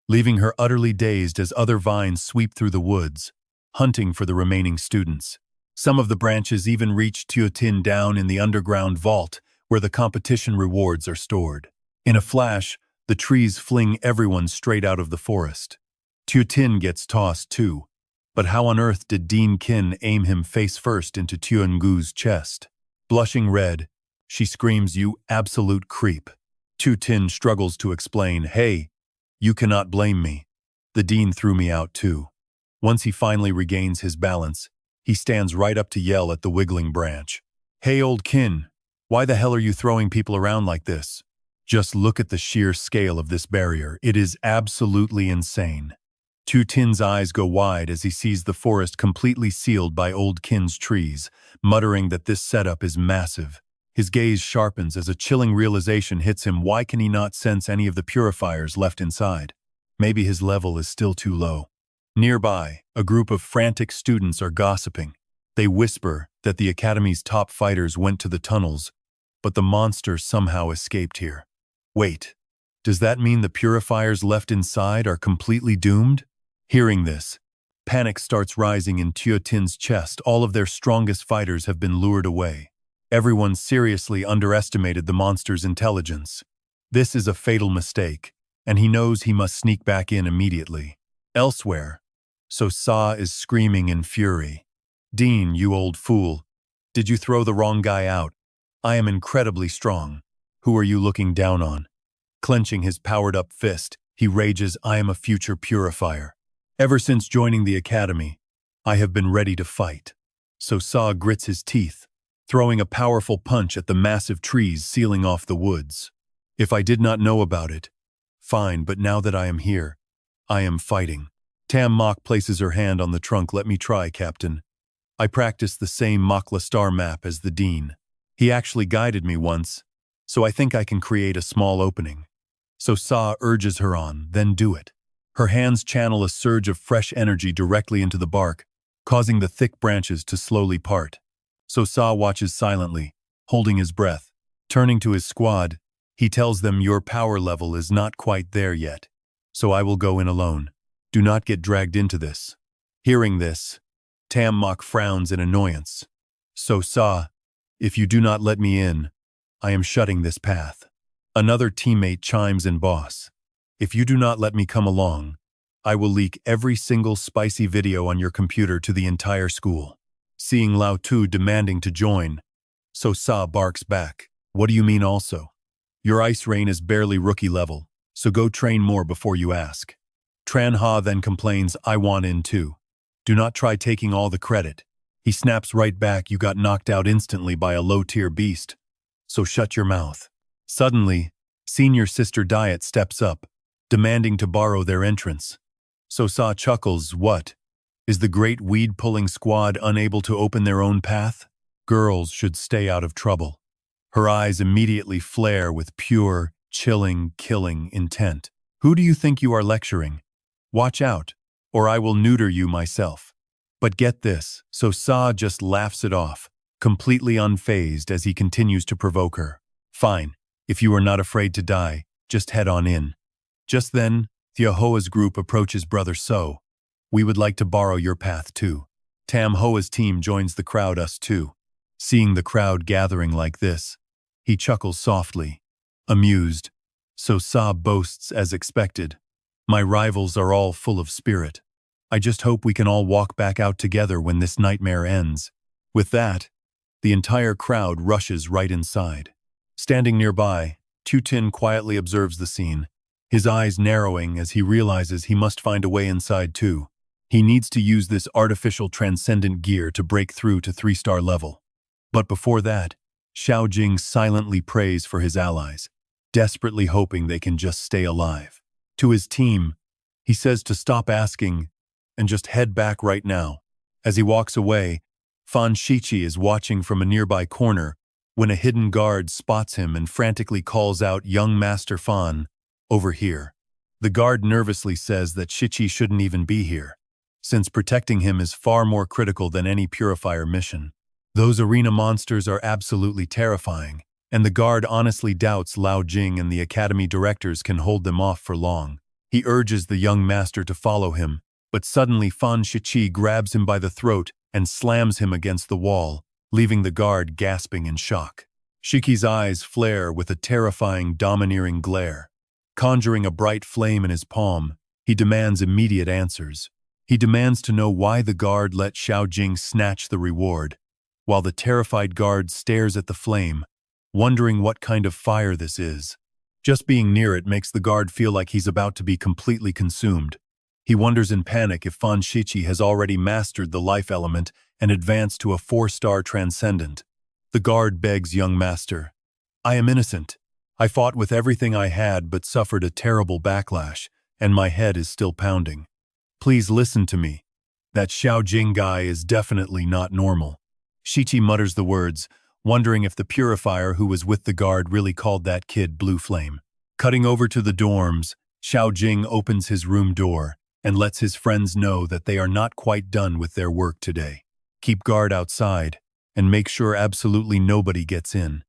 Speaker 1: leaving her utterly dazed as other vines sweep through the woods, hunting for the remaining students. Some of the branches even reach Tuotin down in the underground vault where the competition rewards are stored. In a flash, the trees fling everyone straight out of the forest. Tuotin gets tossed too, but how on earth did Dean Qin aim him face first into Tuangu's chest? Blushing red, she screams, you absolute creep. Tuotin struggles to explain, hey, you cannot blame me. The dean threw me out too. Once he finally regains his balance, he stands right up to yell at the wiggling branch. Hey old Qin, why the hell are you throwing people around like this? Just look at the sheer scale of this barrier. It is absolutely insane. Tu Tin's eyes go wide as he sees the forest completely sealed by old kin's trees, muttering that this setup is massive. His gaze sharpens as a chilling realization hits him. Why can he not sense any of the purifiers left inside? Maybe his level is still too low. Nearby, a group of frantic students are gossiping. They whisper that the Academy's top fighters went to the tunnels, but the monster somehow escaped here. Wait, does that mean the purifiers left inside are completely doomed? Hearing this, panic starts rising in Tu Tin's chest. All of their strongest fighters have been lured away. Everyone seriously underestimated the monster's intelligence. This is a fatal mistake, and he knows he must sneak back in immediately. Elsewhere, So Sa is screaming in fury. Dean, you old fool. Did you throw the wrong guy out? I am incredibly strong. Who are you looking down on? Clenching his powered-up fist, he rages, I am a future purifier. Ever since joining the academy, I have been ready to fight. So Sa grits his teeth, throwing a powerful punch at the massive trees sealing off the woods. If I did not know about it, fine, but now that I am here, I am fighting. Tam Mok places her hand on the trunk. Let me try, Captain. I practiced the same Mokla star map as the Dean. He actually guided me once, so I think I can create a small opening. So Sa urges her on, then do it. Her hands channel a surge of fresh energy directly into the bark, causing the thick branches to slowly part. So Sa watches silently, holding his breath. Turning to his squad, he tells them your power level is not quite there yet, so I will go in alone. Do not get dragged into this. Hearing this, Tam Mok frowns in annoyance. So Sa, if you do not let me in, I am shutting this path. Another teammate chimes in, boss. If you do not let me come along, I will leak every single spicy video on your computer to the entire school. Seeing Lao Tu demanding to join, So Sa barks back. What do you mean also? Your ice rain is barely rookie level, so go train more before you ask. Tran Ha then complains, I want in too. Do not try taking all the credit. He snaps right back, you got knocked out instantly by a low-tier beast. So shut your mouth. Suddenly, senior sister Diet steps up, demanding to borrow their entrance. So Sa chuckles, what? Is the great weed-pulling squad unable to open their own path? Girls should stay out of trouble. Her eyes immediately flare with pure, chilling, killing intent. Who do you think you are lecturing? Watch out, or I will neuter you myself. But get this, So Sa just laughs it off, completely unfazed as he continues to provoke her. Fine, if you are not afraid to die, just head on in. Just then, Thea Hoa's group approaches Brother So. We would like to borrow your path too. Tam Hoa's team joins the crowd, us too. Seeing the crowd gathering like this, he chuckles softly. Amused, So Sa boasts as expected. My rivals are all full of spirit. I just hope we can all walk back out together when this nightmare ends. With that, the entire crowd rushes right inside. Standing nearby, Tu Tin quietly observes the scene, his eyes narrowing as he realizes he must find a way inside too. He needs to use this artificial transcendent gear to break through to 3-star level. But before that, Xiao Xing silently prays for his allies, desperately hoping they can just stay alive. To his team, he says to stop asking and just head back right now. As he walks away, Fan Shichi is watching from a nearby corner when a hidden guard spots him and frantically calls out, Young Master Fan, over here. The guard nervously says that Shichi shouldn't even be here, since protecting him is far more critical than any purifier mission. Those arena monsters are absolutely terrifying, and the guard honestly doubts Lao Jing and the academy directors can hold them off for long. He urges the young master to follow him, but suddenly Fan Shichi grabs him by the throat and slams him against the wall, leaving the guard gasping in shock. Shiki's eyes flare with a terrifying, domineering glare. Conjuring a bright flame in his palm, he demands immediate answers. He demands to know why the guard let Xiao Jing snatch the reward, while the terrified guard stares at the flame, wondering what kind of fire this is. Just being near it makes the guard feel like he's about to be completely consumed. He wonders in panic if Fan Shichi has already mastered the life element and advanced to a 4-star transcendent. The guard begs young master, I am innocent. I fought with everything I had but suffered a terrible backlash, and my head is still pounding. Please listen to me. That Xiao Xing guy is definitely not normal. Shichi mutters the words, wondering if the purifier who was with the guard really called that kid Blue Flame. Cutting over to the dorms, Xiao Xing opens his room door and lets his friends know that they are not quite done with their work today. Keep guard outside and make sure absolutely nobody gets in.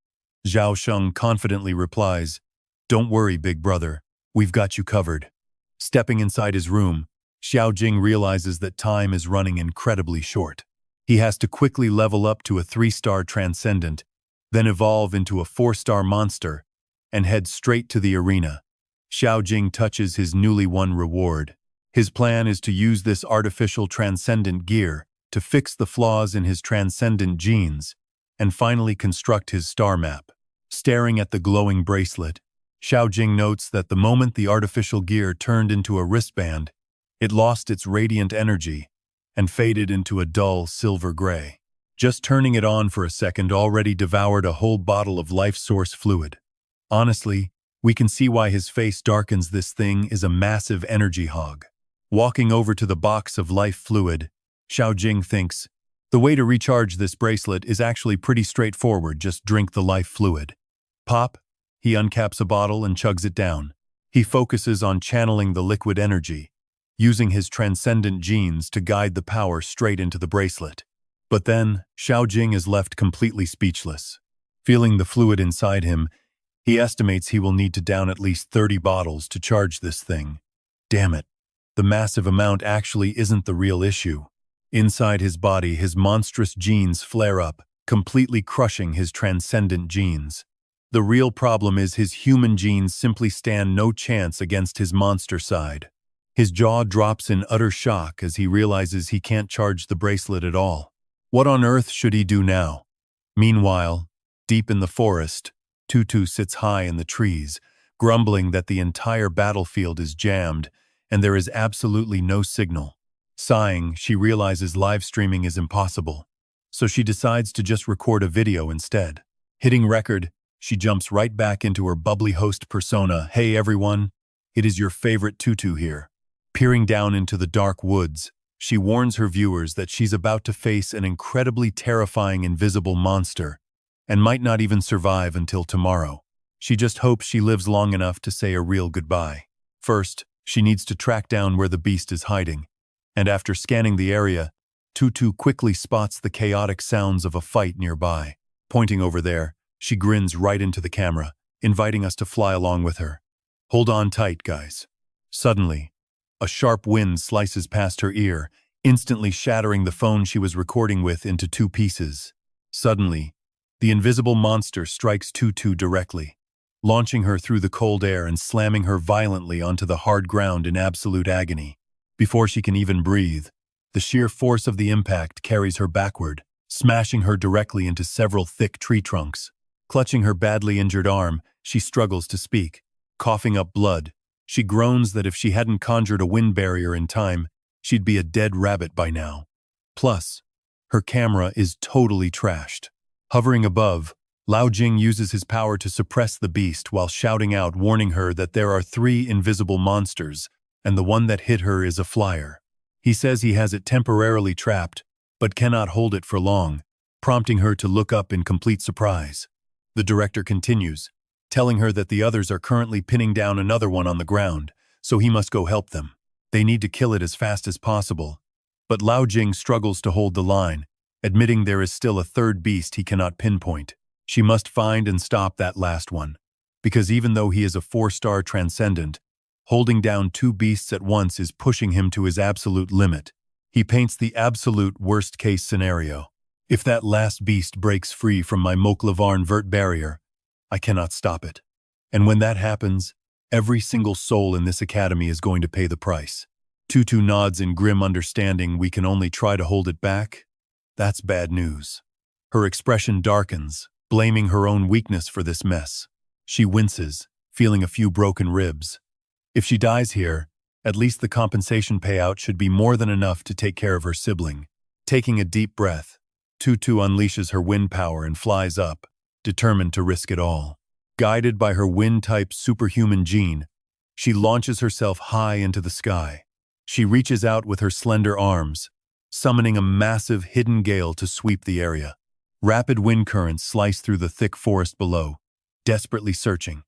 Speaker 1: Xiao Xing confidently replies, "Don't worry, big brother. We've got you covered." Stepping inside his room, Xiao Xing realizes that time is running incredibly short. He has to quickly level up to a 3-star transcendent, then evolve into a 4-star monster, and head straight to the arena. Xiao Xing touches his newly won reward. His plan is to use this artificial transcendent gear to fix the flaws in his transcendent genes and finally construct his star map. Staring at the glowing bracelet, Xiao Xing notes that the moment the artificial gear turned into a wristband, it lost its radiant energy and faded into a dull silver gray. Just turning it on for a second already devoured a whole bottle of life source fluid. Honestly, we can see why his face darkens. This thing is a massive energy hog. Walking over to the box of life fluid, Xiao Xing thinks, the way to recharge this bracelet is actually pretty straightforward, just drink the life fluid. Pop, he uncaps a bottle and chugs it down. He focuses on channeling the liquid energy, using his transcendent genes to guide the power straight into the bracelet. But then, Xiao Xing is left completely speechless. Feeling the fluid inside him, he estimates he will need to down at least 30 bottles to charge this thing. Damn it. The massive amount actually isn't the real issue. Inside his body, his monstrous genes flare up, completely crushing his transcendent genes. The real problem is his human genes simply stand no chance against his monster side. His jaw drops in utter shock as he realizes he can't charge the bracelet at all. What on earth should he do now? Meanwhile, deep in the forest, Tutu sits high in the trees, grumbling that the entire battlefield is jammed and there is absolutely no signal. Sighing, she realizes live streaming is impossible, so she decides to just record a video instead. Hitting record, she jumps right back into her bubbly host persona. Hey everyone, it is your favorite Tutu here. Peering down into the dark woods, she warns her viewers that she's about to face an incredibly terrifying invisible monster and might not even survive until tomorrow. She just hopes she lives long enough to say a real goodbye. First, she needs to track down where the beast is hiding, and after scanning the area, Tutu quickly spots the chaotic sounds of a fight nearby. Pointing over there, she grins right into the camera, inviting us to fly along with her. Hold on tight, guys. Suddenly, a sharp wind slices past her ear, instantly shattering the phone she was recording with into 2 pieces. Suddenly, the invisible monster strikes Tutu directly, launching her through the cold air and slamming her violently onto the hard ground in absolute agony. Before she can even breathe, the sheer force of the impact carries her backward, smashing her directly into several thick tree trunks. Clutching her badly injured arm, she struggles to speak. Coughing up blood, she groans that if she hadn't conjured a wind barrier in time, she'd be a dead rabbit by now. Plus, her camera is totally trashed. Hovering above, Lao Jing uses his power to suppress the beast while shouting out, warning her that there are 3 invisible monsters, and the one that hit her is a flyer. He says he has it temporarily trapped, but cannot hold it for long, prompting her to look up in complete surprise. The director continues, telling her that the others are currently pinning down another one on the ground, so he must go help them. They need to kill it as fast as possible. But Lao Jing struggles to hold the line, admitting there is still a 3rd beast he cannot pinpoint. She must find and stop that last one, because even though he is a 4-star transcendent, holding down 2 beasts at once is pushing him to his absolute limit. He paints the absolute worst-case scenario. If that last beast breaks free from my Moklavarn vert barrier, I cannot stop it. And when that happens, every single soul in this academy is going to pay the price. Tutu nods in grim understanding. We can only try to hold it back. That's bad news. Her expression darkens, blaming her own weakness for this mess. She winces, feeling a few broken ribs. If she dies here, at least the compensation payout should be more than enough to take care of her sibling. Taking a deep breath, Tutu unleashes her wind power and flies up, determined to risk it all. Guided by her wind-type superhuman gene, she launches herself high into the sky. She reaches out with her slender arms, summoning a massive hidden gale to sweep the area. Rapid wind currents slice through the thick forest below, desperately searching.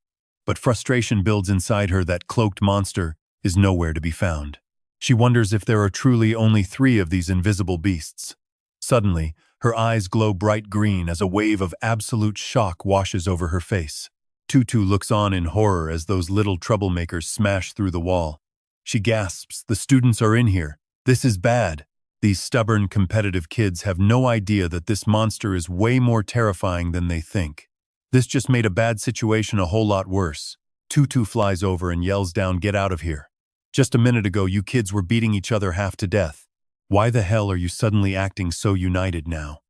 Speaker 1: But frustration builds inside her that cloaked monster is nowhere to be found. She wonders if there are truly only 3 of these invisible beasts. Suddenly, her eyes glow bright green as a wave of absolute shock washes over her face. Tutu looks on in horror as those little troublemakers smash through the wall. She gasps, "The students are in here. This is bad." These stubborn, competitive kids have no idea that this monster is way more terrifying than they think. This just made a bad situation a whole lot worse. Tutu flies over and yells down, "Get out of here. Just a minute ago, you kids were beating each other half to death. Why the hell are you suddenly acting so united now?"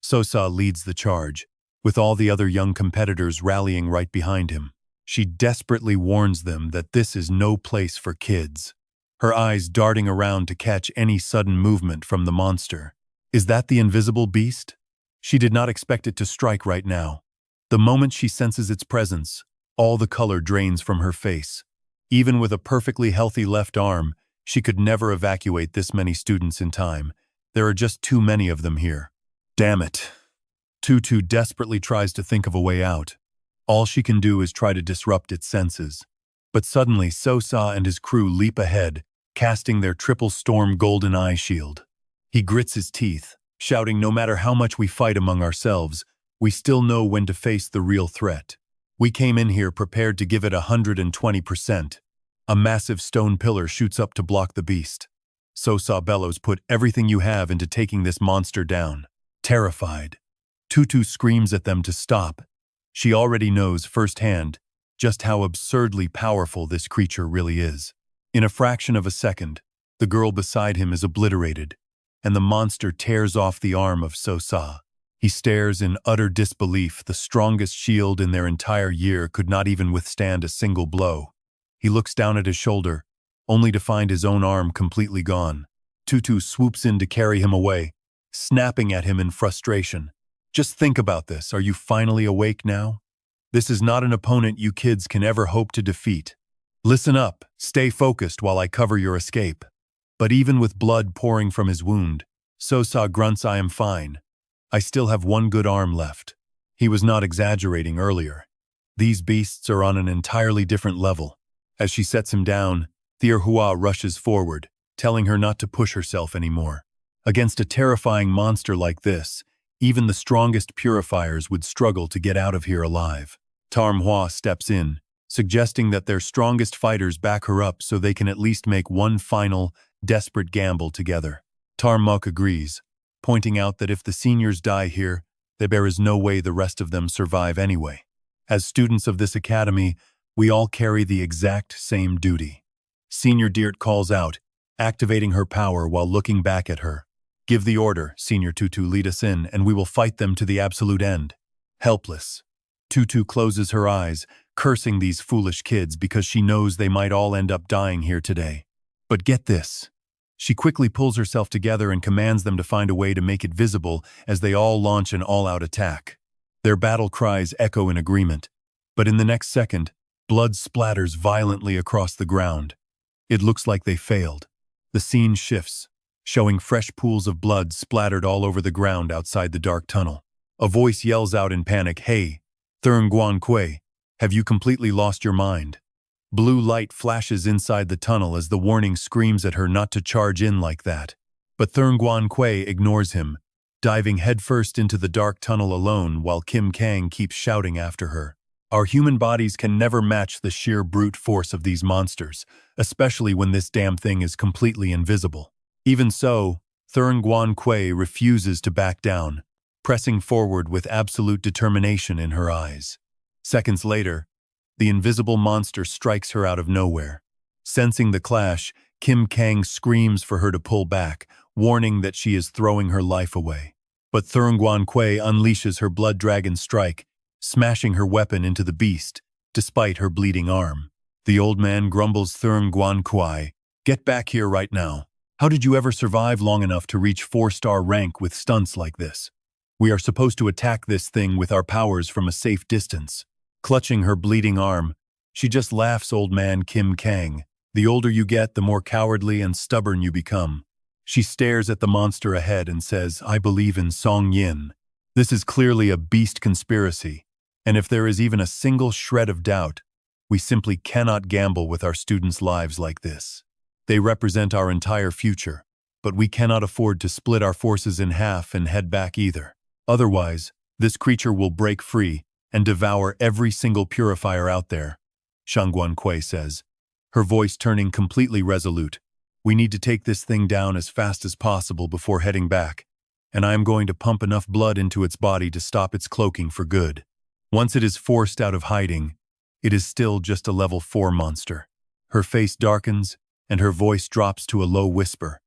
Speaker 1: Sosa leads the charge, with all the other young competitors rallying right behind him. She desperately warns them that this is no place for kids, her eyes darting around to catch any sudden movement from the monster. Is that the invisible beast? She did not expect it to strike right now. The moment she senses its presence, all the color drains from her face. Even with a perfectly healthy left arm, she could never evacuate this many students in time. There are just too many of them here. Damn it. Tutu desperately tries to think of a way out. All she can do is try to disrupt its senses. But suddenly, Sosa and his crew leap ahead, casting their triple storm golden eye shield. He grits his teeth, shouting, "No matter how much we fight among ourselves, we still know when to face the real threat. We came in here prepared to give it 120%. A massive stone pillar shoots up to block the beast. Sosa bellows, "Put everything you have into taking this monster down." Terrified, Tutu screams at them to stop. She already knows firsthand just how absurdly powerful this creature really is. In a fraction of a second, the girl beside him is obliterated, and the monster tears off the arm of Sosa. He stares in utter disbelief. The strongest shield in their entire year could not even withstand a single blow. He looks down at his shoulder, only to find his own arm completely gone. Tutu swoops in to carry him away, snapping at him in frustration. "Just think about this. Are you finally awake now? This is not an opponent you kids can ever hope to defeat. Listen up, stay focused while I cover your escape." But even with blood pouring from his wound, Sosa grunts, "I am fine. I still have one good arm left." He was not exaggerating earlier. These beasts are on an entirely different level. As she sets him down, Hua rushes forward, telling her not to push herself anymore. Against a terrifying monster like this, even the strongest purifiers would struggle to get out of here alive. Manhwa steps in, suggesting that their strongest fighters back her up so they can at least make one final, desperate gamble together. Tarmuk agrees, pointing out that if the seniors die here, there is no way the rest of them survive anyway. As students of this academy, we all carry the exact same duty. Senior Dirt calls out, activating her power while looking back at her. "Give the order, Senior Tutu, lead us in, and we will fight them to the absolute end." Helpless, Tutu closes her eyes, cursing these foolish kids because she knows they might all end up dying here today. But get this. She quickly pulls herself together and commands them to find a way to make it visible as they all launch an all-out attack. Their battle cries echo in agreement, but in the next second, blood splatters violently across the ground. It looks like they failed. The scene shifts, showing fresh pools of blood splattered all over the ground outside the dark tunnel. A voice yells out in panic, "Hey, Thurn Guan Kui, have you completely lost your mind?" Blue light flashes inside the tunnel as the warning screams at her not to charge in like that. But Thurn Guan Kui ignores him, diving headfirst into the dark tunnel alone while Kim Kang keeps shouting after her. Our human bodies can never match the sheer brute force of these monsters, especially when this damn thing is completely invisible. Even so, Thurn Guan Kui refuses to back down, pressing forward with absolute determination in her eyes. Seconds later, the invisible monster strikes her out of nowhere. Sensing the clash, Kim Kang screams for her to pull back, warning that she is throwing her life away. But Thurn Guan Kui unleashes her blood dragon strike, smashing her weapon into the beast, despite her bleeding arm. The old man grumbles, "Thurn Guan Kui, get back here right now. How did you ever survive long enough to reach 4-star rank with stunts like this? We are supposed to attack this thing with our powers from a safe distance." Clutching her bleeding arm, she just laughs, old man Kim Kang. The older you get, the more cowardly and stubborn you become. She stares at the monster ahead and says, I believe in Song Yin. This is clearly a beast conspiracy, and if there is even a single shred of doubt, we simply cannot gamble with our students' lives like this. They represent our entire future, but we cannot afford to split our forces in half and head back either. Otherwise, this creature will break free and devour every single purifier out there, Shangguan Kui says, her voice turning completely resolute. We need to take this thing down as fast as possible before heading back, and I am going to pump enough blood into its body to stop its cloaking for good. Once it is forced out of hiding, it is still just a level 4 monster. Her face darkens, and her voice drops to a low whisper,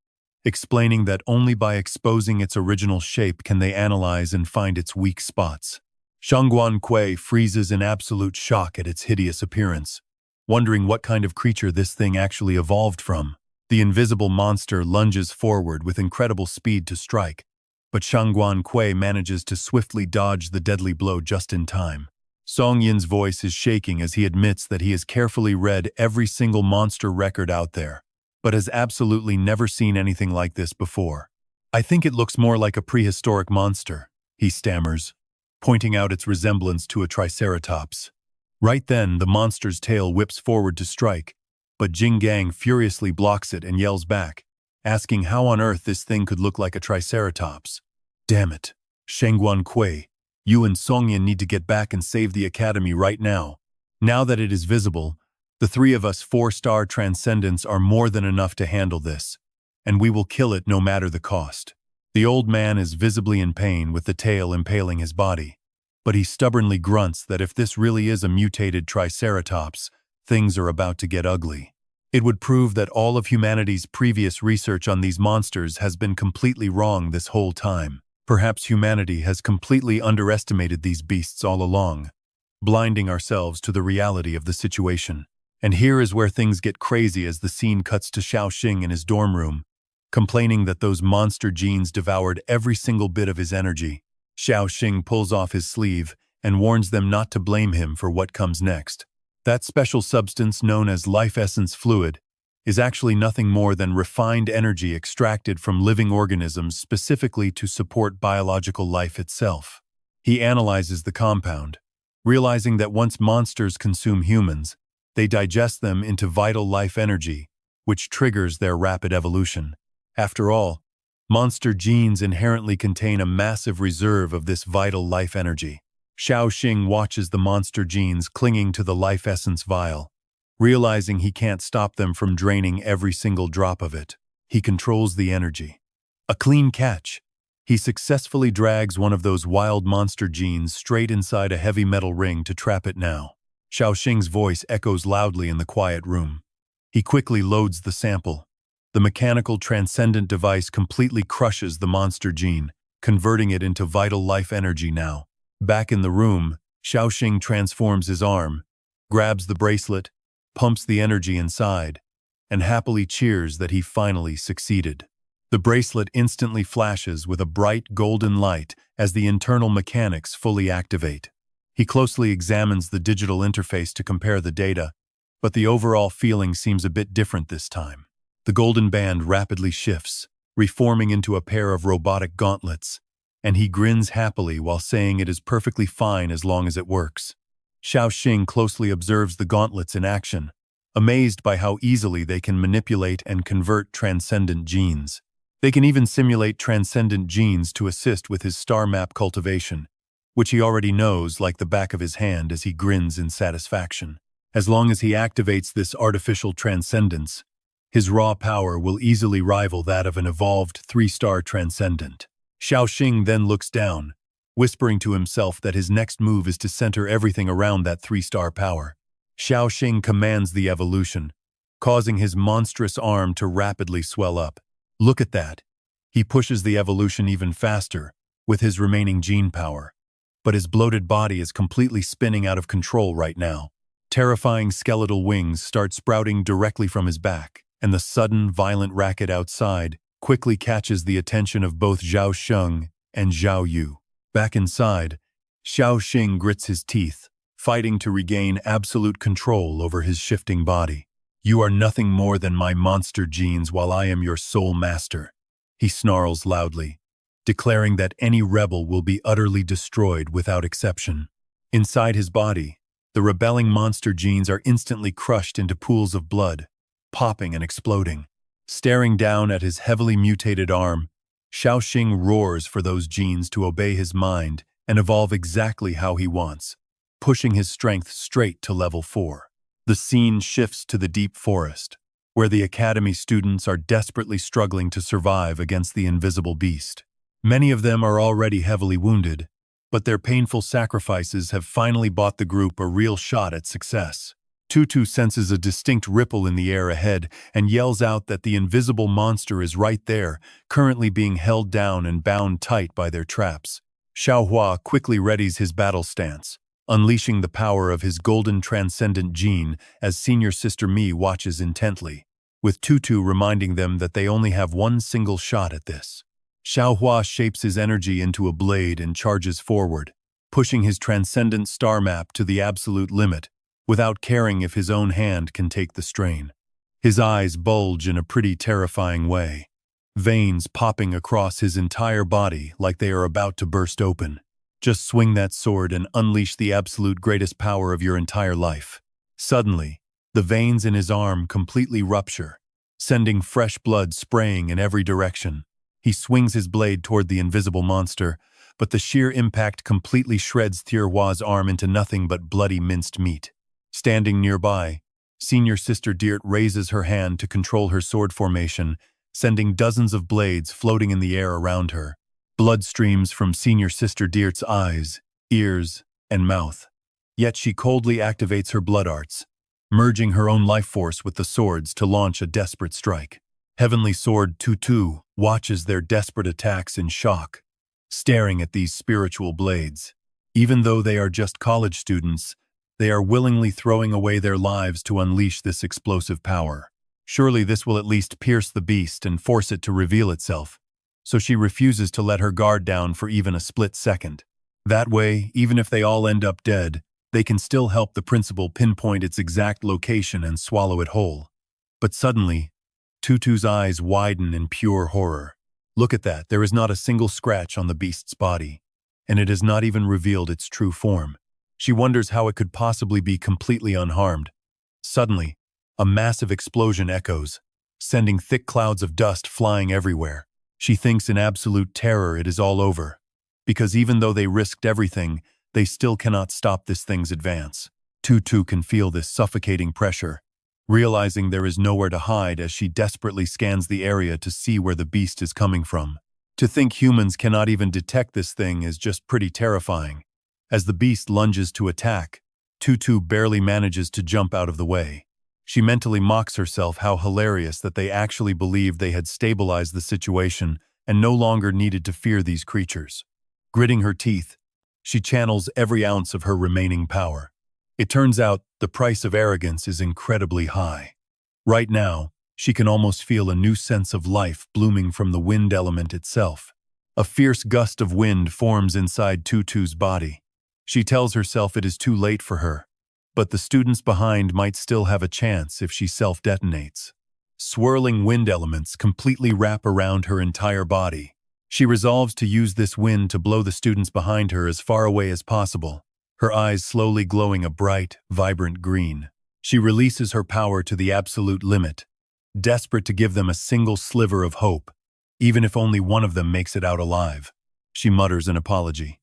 Speaker 1: explaining that only by exposing its original shape can they analyze and find its weak spots. Shangguan Kui freezes in absolute shock at its hideous appearance, wondering what kind of creature this thing actually evolved from. The invisible monster lunges forward with incredible speed to strike, but Shangguan Kui manages to swiftly dodge the deadly blow just in time. Song Yin's voice is shaking as he admits that he has carefully read every single monster record out there, but has absolutely never seen anything like this before. I think it looks more like a prehistoric monster, he stammers, pointing out its resemblance to a triceratops. Right then, the monster's tail whips forward to strike, but Jing Gang furiously blocks it and yells back, asking how on earth this thing could look like a triceratops. Damn it, Shangguan Kui, you and Song Yin need to get back and save the academy right now. Now that it is visible, the three of us 4-star transcendents are more than enough to handle this, and we will kill it no matter the cost. The old man is visibly in pain with the tail impaling his body, but he stubbornly grunts that if this really is a mutated triceratops, things are about to get ugly. It would prove that all of humanity's previous research on these monsters has been completely wrong this whole time. Perhaps humanity has completely underestimated these beasts all along, blinding ourselves to the reality of the situation. And here is where things get crazy as the scene cuts to Xiao Xing in his dorm room, complaining that those monster genes devoured every single bit of his energy. Xiao Xing pulls off his sleeve and warns them not to blame him for what comes next. That special substance known as life essence fluid is actually nothing more than refined energy extracted from living organisms specifically to support biological life itself. He analyzes the compound, realizing that once monsters consume humans, they digest them into vital life energy, which triggers their rapid evolution. After all, monster genes inherently contain a massive reserve of this vital life energy. Xiao Xing watches the monster genes clinging to the life essence vial, realizing he can't stop them from draining every single drop of it. He controls the energy. A clean catch. He successfully drags one of those wild monster genes straight inside a heavy metal ring to trap it now. Xiao Xing's voice echoes loudly in the quiet room. He quickly loads the sample. The mechanical transcendent device completely crushes the monster gene, converting it into vital life energy now. Back in the room, Xiao Xing transforms his arm, grabs the bracelet, pumps the energy inside, and happily cheers that he finally succeeded. The bracelet instantly flashes with a bright golden light as the internal mechanics fully activate. He closely examines the digital interface to compare the data, but the overall feeling seems a bit different this time. The golden band rapidly shifts, reforming into a pair of robotic gauntlets, and he grins happily while saying it is perfectly fine as long as it works. Xiao Xing closely observes the gauntlets in action, amazed by how easily they can manipulate and convert transcendent genes. They can even simulate transcendent genes to assist with his star map cultivation, which he already knows like the back of his hand as he grins in satisfaction. As long as he activates this artificial transcendence, his raw power will easily rival that of an evolved 3-star transcendent. Xiao Xing then looks down, whispering to himself that his next move is to center everything around that 3-star power. Xiao Xing commands the evolution, causing his monstrous arm to rapidly swell up. Look at that. He pushes the evolution even faster, with his remaining gene power. But his bloated body is completely spinning out of control right now. Terrifying skeletal wings start sprouting directly from his back, and the sudden, violent racket outside quickly catches the attention of both Xiao Xing and Zhao Yu. Back inside, Xiao Xing grits his teeth, fighting to regain absolute control over his shifting body. "You are nothing more than my monster genes while I am your sole master," he snarls loudly, declaring that any rebel will be utterly destroyed without exception. Inside his body, the rebelling monster genes are instantly crushed into pools of blood, popping and exploding. Staring down at his heavily mutated arm, Xiao Xing roars for those genes to obey his mind and evolve exactly how he wants, pushing his strength straight to level 4. The scene shifts to the deep forest, where the academy students are desperately struggling to survive against the invisible beast. Many of them are already heavily wounded, but their painful sacrifices have finally bought the group a real shot at success. Tutu senses a distinct ripple in the air ahead and yells out that the invisible monster is right there, currently being held down and bound tight by their traps. Xiaohua quickly readies his battle stance, unleashing the power of his golden transcendent gene as senior sister Mi watches intently, with Tutu reminding them that they only have one single shot at this. Xiaohua shapes his energy into a blade and charges forward, pushing his transcendent star map to the absolute limit, without caring if his own hand can take the strain. His eyes bulge in a pretty terrifying way, veins popping across his entire body like they are about to burst open. Just swing that sword and unleash the absolute greatest power of your entire life. Suddenly, the veins in his arm completely rupture, sending fresh blood spraying in every direction. He swings his blade toward the invisible monster, but the sheer impact completely shreds Thierhua's arm into nothing but bloody minced meat. Standing nearby, senior sister Dirt raises her hand to control her sword formation, sending dozens of blades floating in the air around her. Blood streams from senior sister Dirt's eyes, ears, and mouth. Yet she coldly activates her blood arts, merging her own life force with the swords to launch a desperate strike. Heavenly Sword Tutu watches their desperate attacks in shock, staring at these spiritual blades. Even though they are just college students, they are willingly throwing away their lives to unleash this explosive power. Surely this will at least pierce the beast and force it to reveal itself, so she refuses to let her guard down for even a split second. That way, even if they all end up dead, they can still help the principal pinpoint its exact location and swallow it whole. But suddenly, Tutu's eyes widen in pure horror. Look at that, there is not a single scratch on the beast's body, and it has not even revealed its true form. She wonders how it could possibly be completely unharmed. Suddenly, a massive explosion echoes, sending thick clouds of dust flying everywhere. She thinks in absolute terror it is all over, because even though they risked everything, they still cannot stop this thing's advance. Tutu can feel this suffocating pressure, realizing there is nowhere to hide as she desperately scans the area to see where the beast is coming from. To think humans cannot even detect this thing is just pretty terrifying. As the beast lunges to attack, Tutu barely manages to jump out of the way. She mentally mocks herself how hilarious that they actually believed they had stabilized the situation and no longer needed to fear these creatures. Gritting her teeth, she channels every ounce of her remaining power. It turns out the price of arrogance is incredibly high. Right now, she can almost feel a new sense of life blooming from the wind element itself. A fierce gust of wind forms inside Tutu's body. She tells herself it is too late for her, but the students behind might still have a chance if she self-detonates. Swirling wind elements completely wrap around her entire body. She resolves to use this wind to blow the students behind her as far away as possible, her eyes slowly glowing a bright, vibrant green. She releases her power to the absolute limit, desperate to give them a single sliver of hope, even if only one of them makes it out alive. She mutters an apology.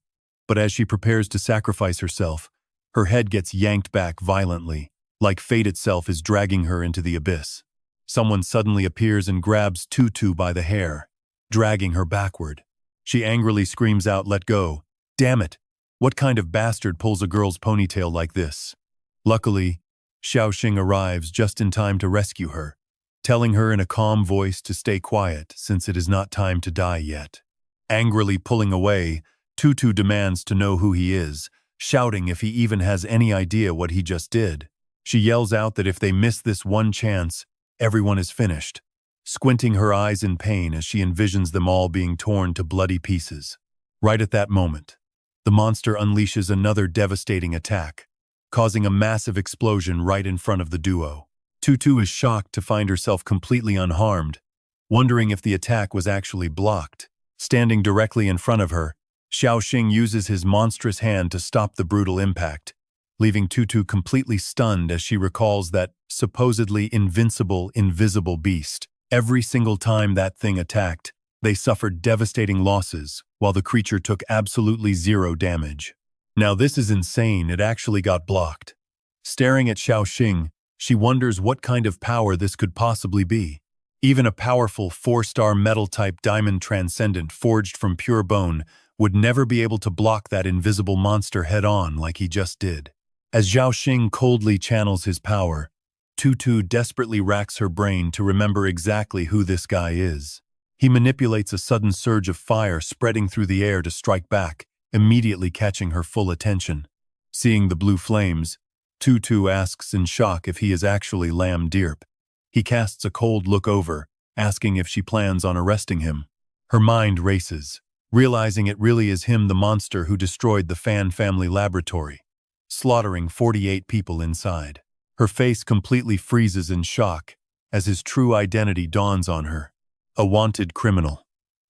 Speaker 1: But as she prepares to sacrifice herself, her head gets yanked back violently, like fate itself is dragging her into the abyss. Someone suddenly appears and grabs Tutu by the hair, dragging her backward. She angrily screams out, "Let go! Damn it! What kind of bastard pulls a girl's ponytail like this?" Luckily, Xiao Xing arrives just in time to rescue her, telling her in a calm voice to stay quiet since it is not time to die yet. Angrily pulling away, Tutu demands to know who he is, shouting if he even has any idea what he just did. She yells out that if they miss this one chance, everyone is finished, squinting her eyes in pain as she envisions them all being torn to bloody pieces. Right at that moment, the monster unleashes another devastating attack, causing a massive explosion right in front of the duo. Tutu is shocked to find herself completely unharmed, wondering if the attack was actually blocked. Standing directly in front of her, Xiao Xing uses his monstrous hand to stop the brutal impact, leaving Tutu completely stunned as she recalls that supposedly invisible beast. Every single time that thing attacked, they suffered devastating losses, while the creature took absolutely zero damage. Now this is insane, it actually got blocked. Staring at Xiao Xing, she wonders what kind of power this could possibly be. Even a powerful 4-star metal-type diamond transcendent forged from pure bone would never be able to block that invisible monster head-on like he just did. As Xiao Xing coldly channels his power, Tutu desperately racks her brain to remember exactly who this guy is. He manipulates a sudden surge of fire spreading through the air to strike back, immediately catching her full attention. Seeing the blue flames, Tutu asks in shock if he is actually Lam Dirp. He casts a cold look over, asking if she plans on arresting him. Her mind races, realizing it really is him, the monster who destroyed the Fan family laboratory, slaughtering 48 people inside. Her face completely freezes in shock as his true identity dawns on her. A wanted criminal.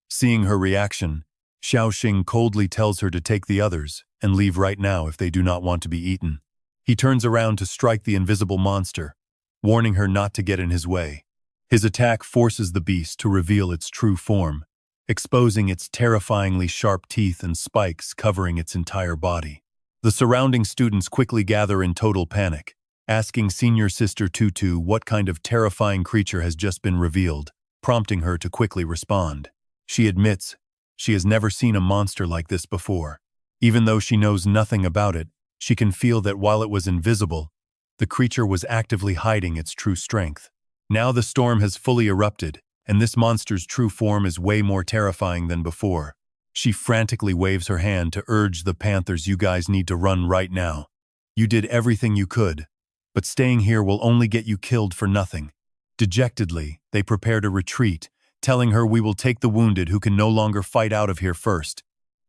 Speaker 1: Seeing her reaction, Xiao Xing coldly tells her to take the others and leave right now if they do not want to be eaten. He turns around to strike the invisible monster, warning her not to get in his way. His attack forces the beast to reveal its true form, exposing its terrifyingly sharp teeth and spikes covering its entire body. The surrounding students quickly gather in total panic, asking senior sister Tutu what kind of terrifying creature has just been revealed, prompting her to quickly respond. She admits she has never seen a monster like this before. Even though she knows nothing about it, she can feel that while it was invisible, the creature was actively hiding its true strength. Now the storm has fully erupted, and this monster's true form is way more terrifying than before. She frantically waves her hand to urge the Panthers, "You guys need to run right now. You did everything you could, but staying here will only get you killed for nothing." Dejectedly, they prepare to retreat, telling her, "We will take the wounded who can no longer fight out of here first.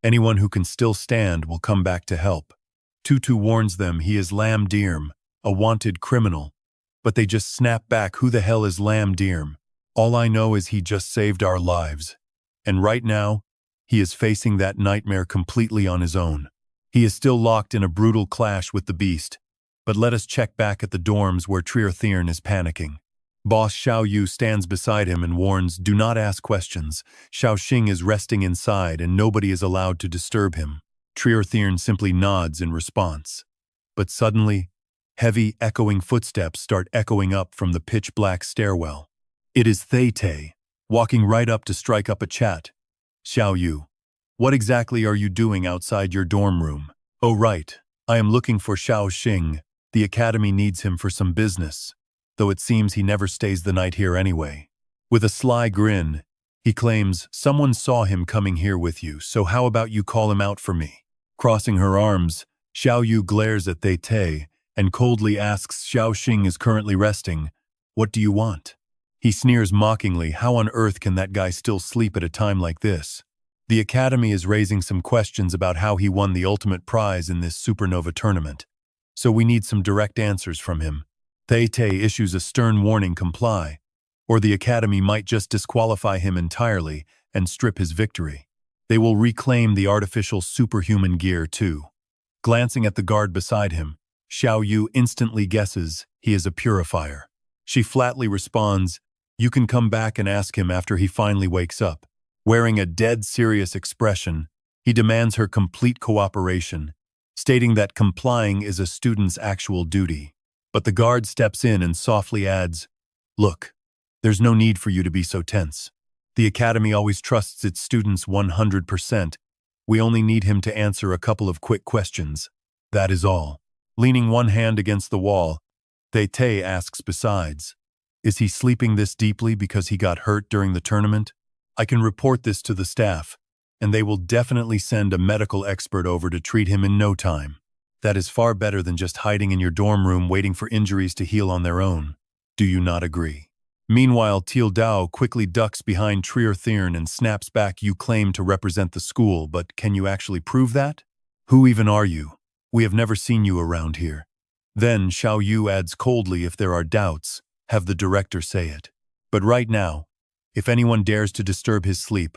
Speaker 1: Anyone who can still stand will come back to help." Tutu warns them he is Lam Dirp, a wanted criminal, but they just snap back, "Who the hell is Lam Dirp? All I know is he just saved our lives. And right now, he is facing that nightmare completely on his own. He is still locked in a brutal clash with the beast, but let us check back at the dorms where Thirn is panicking." Boss Xiao Yu stands beside him and warns, "Do not ask questions. Xiao Xing is resting inside and nobody is allowed to disturb him." Thirn simply nods in response. But suddenly, heavy, echoing footsteps start echoing up from the pitch-black stairwell. It is Tay, walking right up to strike up a chat. "Xiao Yu, what exactly are you doing outside your dorm room?" "Oh right, I am looking for Xiao Xing. The academy needs him for some business, though it seems he never stays the night here anyway." With a sly grin, he claims, "Someone saw him coming here with you, so how about you call him out for me?" Crossing her arms, Xiao Yu glares at Tay and coldly asks, "Xiao Xing is currently resting. What do you want?" He sneers mockingly, "How on earth can that guy still sleep at a time like this?" The academy is raising some questions about how he won the ultimate prize in this supernova tournament, so we need some direct answers from him. Tay issues a stern warning, "Comply, or the academy might just disqualify him entirely and strip his victory. They will reclaim the artificial superhuman gear too." Glancing at the guard beside him, Xiao Yu instantly guesses he is a purifier. She flatly responds, "You can come back and ask him after he finally wakes up." Wearing a dead serious expression, he demands her complete cooperation, stating that complying is a student's actual duty. But the guard steps in and softly adds, "Look, there's no need for you to be so tense. The academy always trusts its students 100%. We only need him to answer a couple of quick questions. That is all." Leaning one hand against the wall, Tay asks besides, "Is he sleeping this deeply because he got hurt during the tournament? I can report this to the staff, and they will definitely send a medical expert over to treat him in no time. That is far better than just hiding in your dorm room waiting for injuries to heal on their own. Do you not agree?" Meanwhile, Teal Dao quickly ducks behind Thirn and snaps back, "You claim to represent the school, but can you actually prove that? Who even are you? We have never seen you around here." Then Xiao Yu adds coldly, if there are doubts, have the director say it. But right now, if anyone dares to disturb his sleep,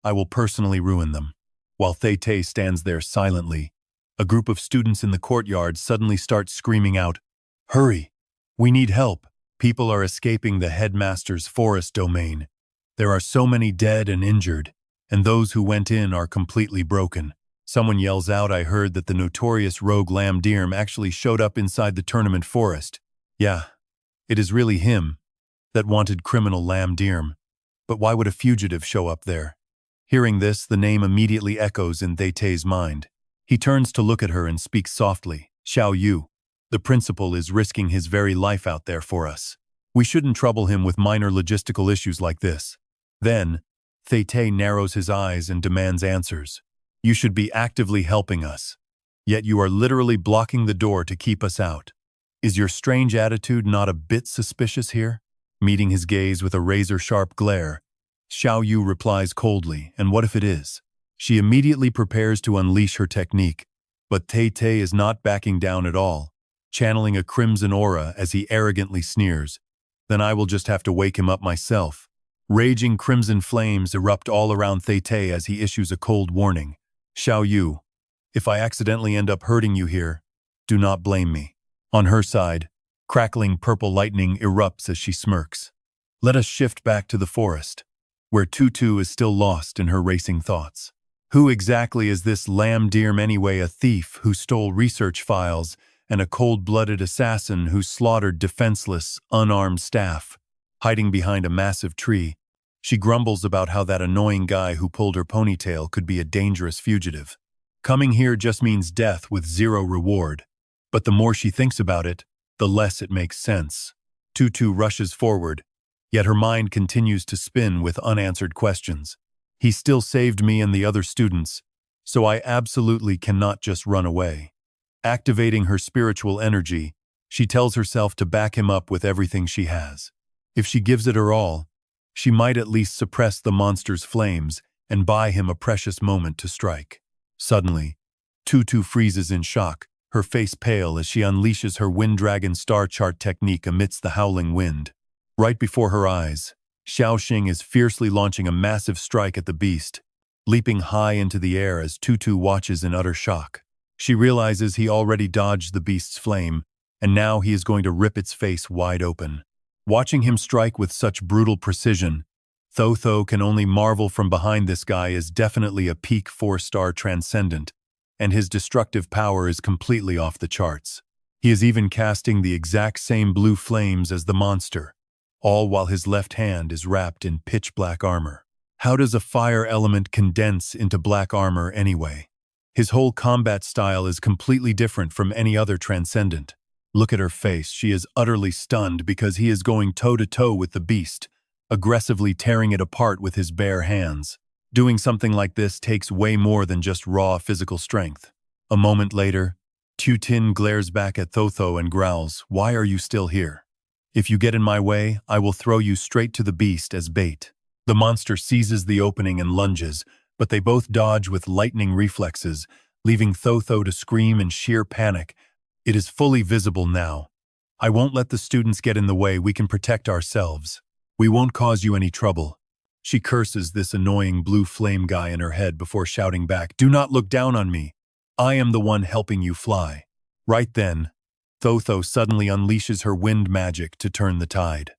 Speaker 1: I will personally ruin them. While Thay stands there silently, a group of students in the courtyard suddenly start screaming out, "Hurry! We need help! People are escaping the headmaster's forest domain. There are so many dead and injured, and those who went in are completely broken." Someone yells out, "I heard that the notorious rogue Lam Dirm actually showed up inside the tournament forest." Yeah, it is really him, that wanted criminal Lam Dirm. But why would a fugitive show up there? Hearing this, the name immediately echoes in Thay's mind. He turns to look at her and speaks softly. "Xiao Yu, the principal is risking his very life out there for us. We shouldn't trouble him with minor logistical issues like this." Then, Thay narrows his eyes and demands answers. "You should be actively helping us, yet you are literally blocking the door to keep us out. Is your strange attitude not a bit suspicious here?" Meeting his gaze with a razor-sharp glare, Xiao Yu replies coldly, "And what if it is?" She immediately prepares to unleash her technique, but Thay is not backing down at all, channeling a crimson aura as he arrogantly sneers. "Then I will just have to wake him up myself." Raging crimson flames erupt all around Thay as he issues a cold warning. "Xiao Yu, if I accidentally end up hurting you here, do not blame me." On her side, crackling purple lightning erupts as she smirks. Let us shift back to the forest, where Tutu is still lost in her racing thoughts. Who exactly is this Lam Dirm anyway? A thief who stole research files and a cold-blooded assassin who slaughtered defenseless, unarmed staff. Hiding behind a massive tree, she grumbles about how that annoying guy who pulled her ponytail could be a dangerous fugitive. Coming here just means death with zero reward. But the more she thinks about it, the less it makes sense. Tutu rushes forward, yet her mind continues to spin with unanswered questions. He still saved me and the other students, so I absolutely cannot just run away. Activating her spiritual energy, she tells herself to back him up with everything she has. If she gives it her all, she might at least suppress the monster's flames and buy him a precious moment to strike. Suddenly, Tutu freezes in shock, her face pale as she unleashes her Wind Dragon Star Chart technique amidst the howling wind. Right before her eyes, Xiao Xing is fiercely launching a massive strike at the beast, leaping high into the air as Tutu watches in utter shock. She realizes he already dodged the beast's flame, and now he is going to rip its face wide open. Watching him strike with such brutal precision, Tho can only marvel. From behind, this guy is definitely a peak 4-star transcendent, and his destructive power is completely off the charts. He is even casting the exact same blue flames as the monster, all while his left hand is wrapped in pitch-black armor. How does a fire element condense into black armor anyway? His whole combat style is completely different from any other transcendent. Look at her face. She is utterly stunned because he is going toe-to-toe with the beast, aggressively tearing it apart with his bare hands. Doing something like this takes way more than just raw physical strength. A moment later, Tu-Tin glares back at Tho and growls, "Why are you still here? If you get in my way, I will throw you straight to the beast as bait." The monster seizes the opening and lunges, but they both dodge with lightning reflexes, leaving Tho to scream in sheer panic. It is fully visible now. "I won't let the students get in the way. We can protect ourselves. We won't cause you any trouble." She curses this annoying blue flame guy in her head before shouting back, "Do not look down on me. I am the one helping you fly." Right then, Tho suddenly unleashes her wind magic to turn the tide.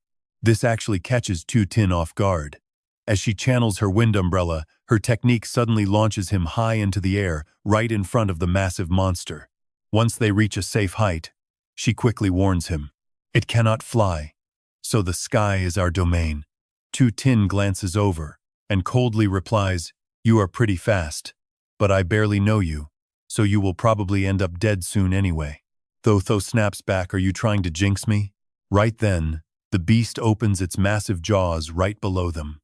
Speaker 1: This actually catches Tu-Tin off guard. As she channels her wind umbrella, her technique suddenly launches him high into the air, right in front of the massive monster. Once they reach a safe height, she quickly warns him, "It cannot fly, so the sky is our domain." Tu-Tin glances over and coldly replies, "You are pretty fast, but I barely know you, so you will probably end up dead soon anyway." Tho snaps back, "Are you trying to jinx me?" Right then, the beast opens its massive jaws right below them.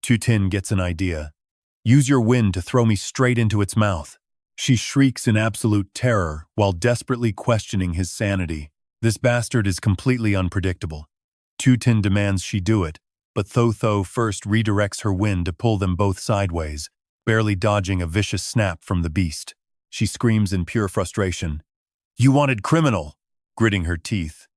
Speaker 1: Tu-Tin gets an idea. "Use your wind to throw me straight into its mouth." She shrieks in absolute terror while desperately questioning his sanity. This bastard is completely unpredictable. Tu-Tin demands she do it, but Tho first redirects her wind to pull them both sideways, barely dodging a vicious snap from the beast. She screams in pure frustration, "You wanted criminal! Gritting her teeth,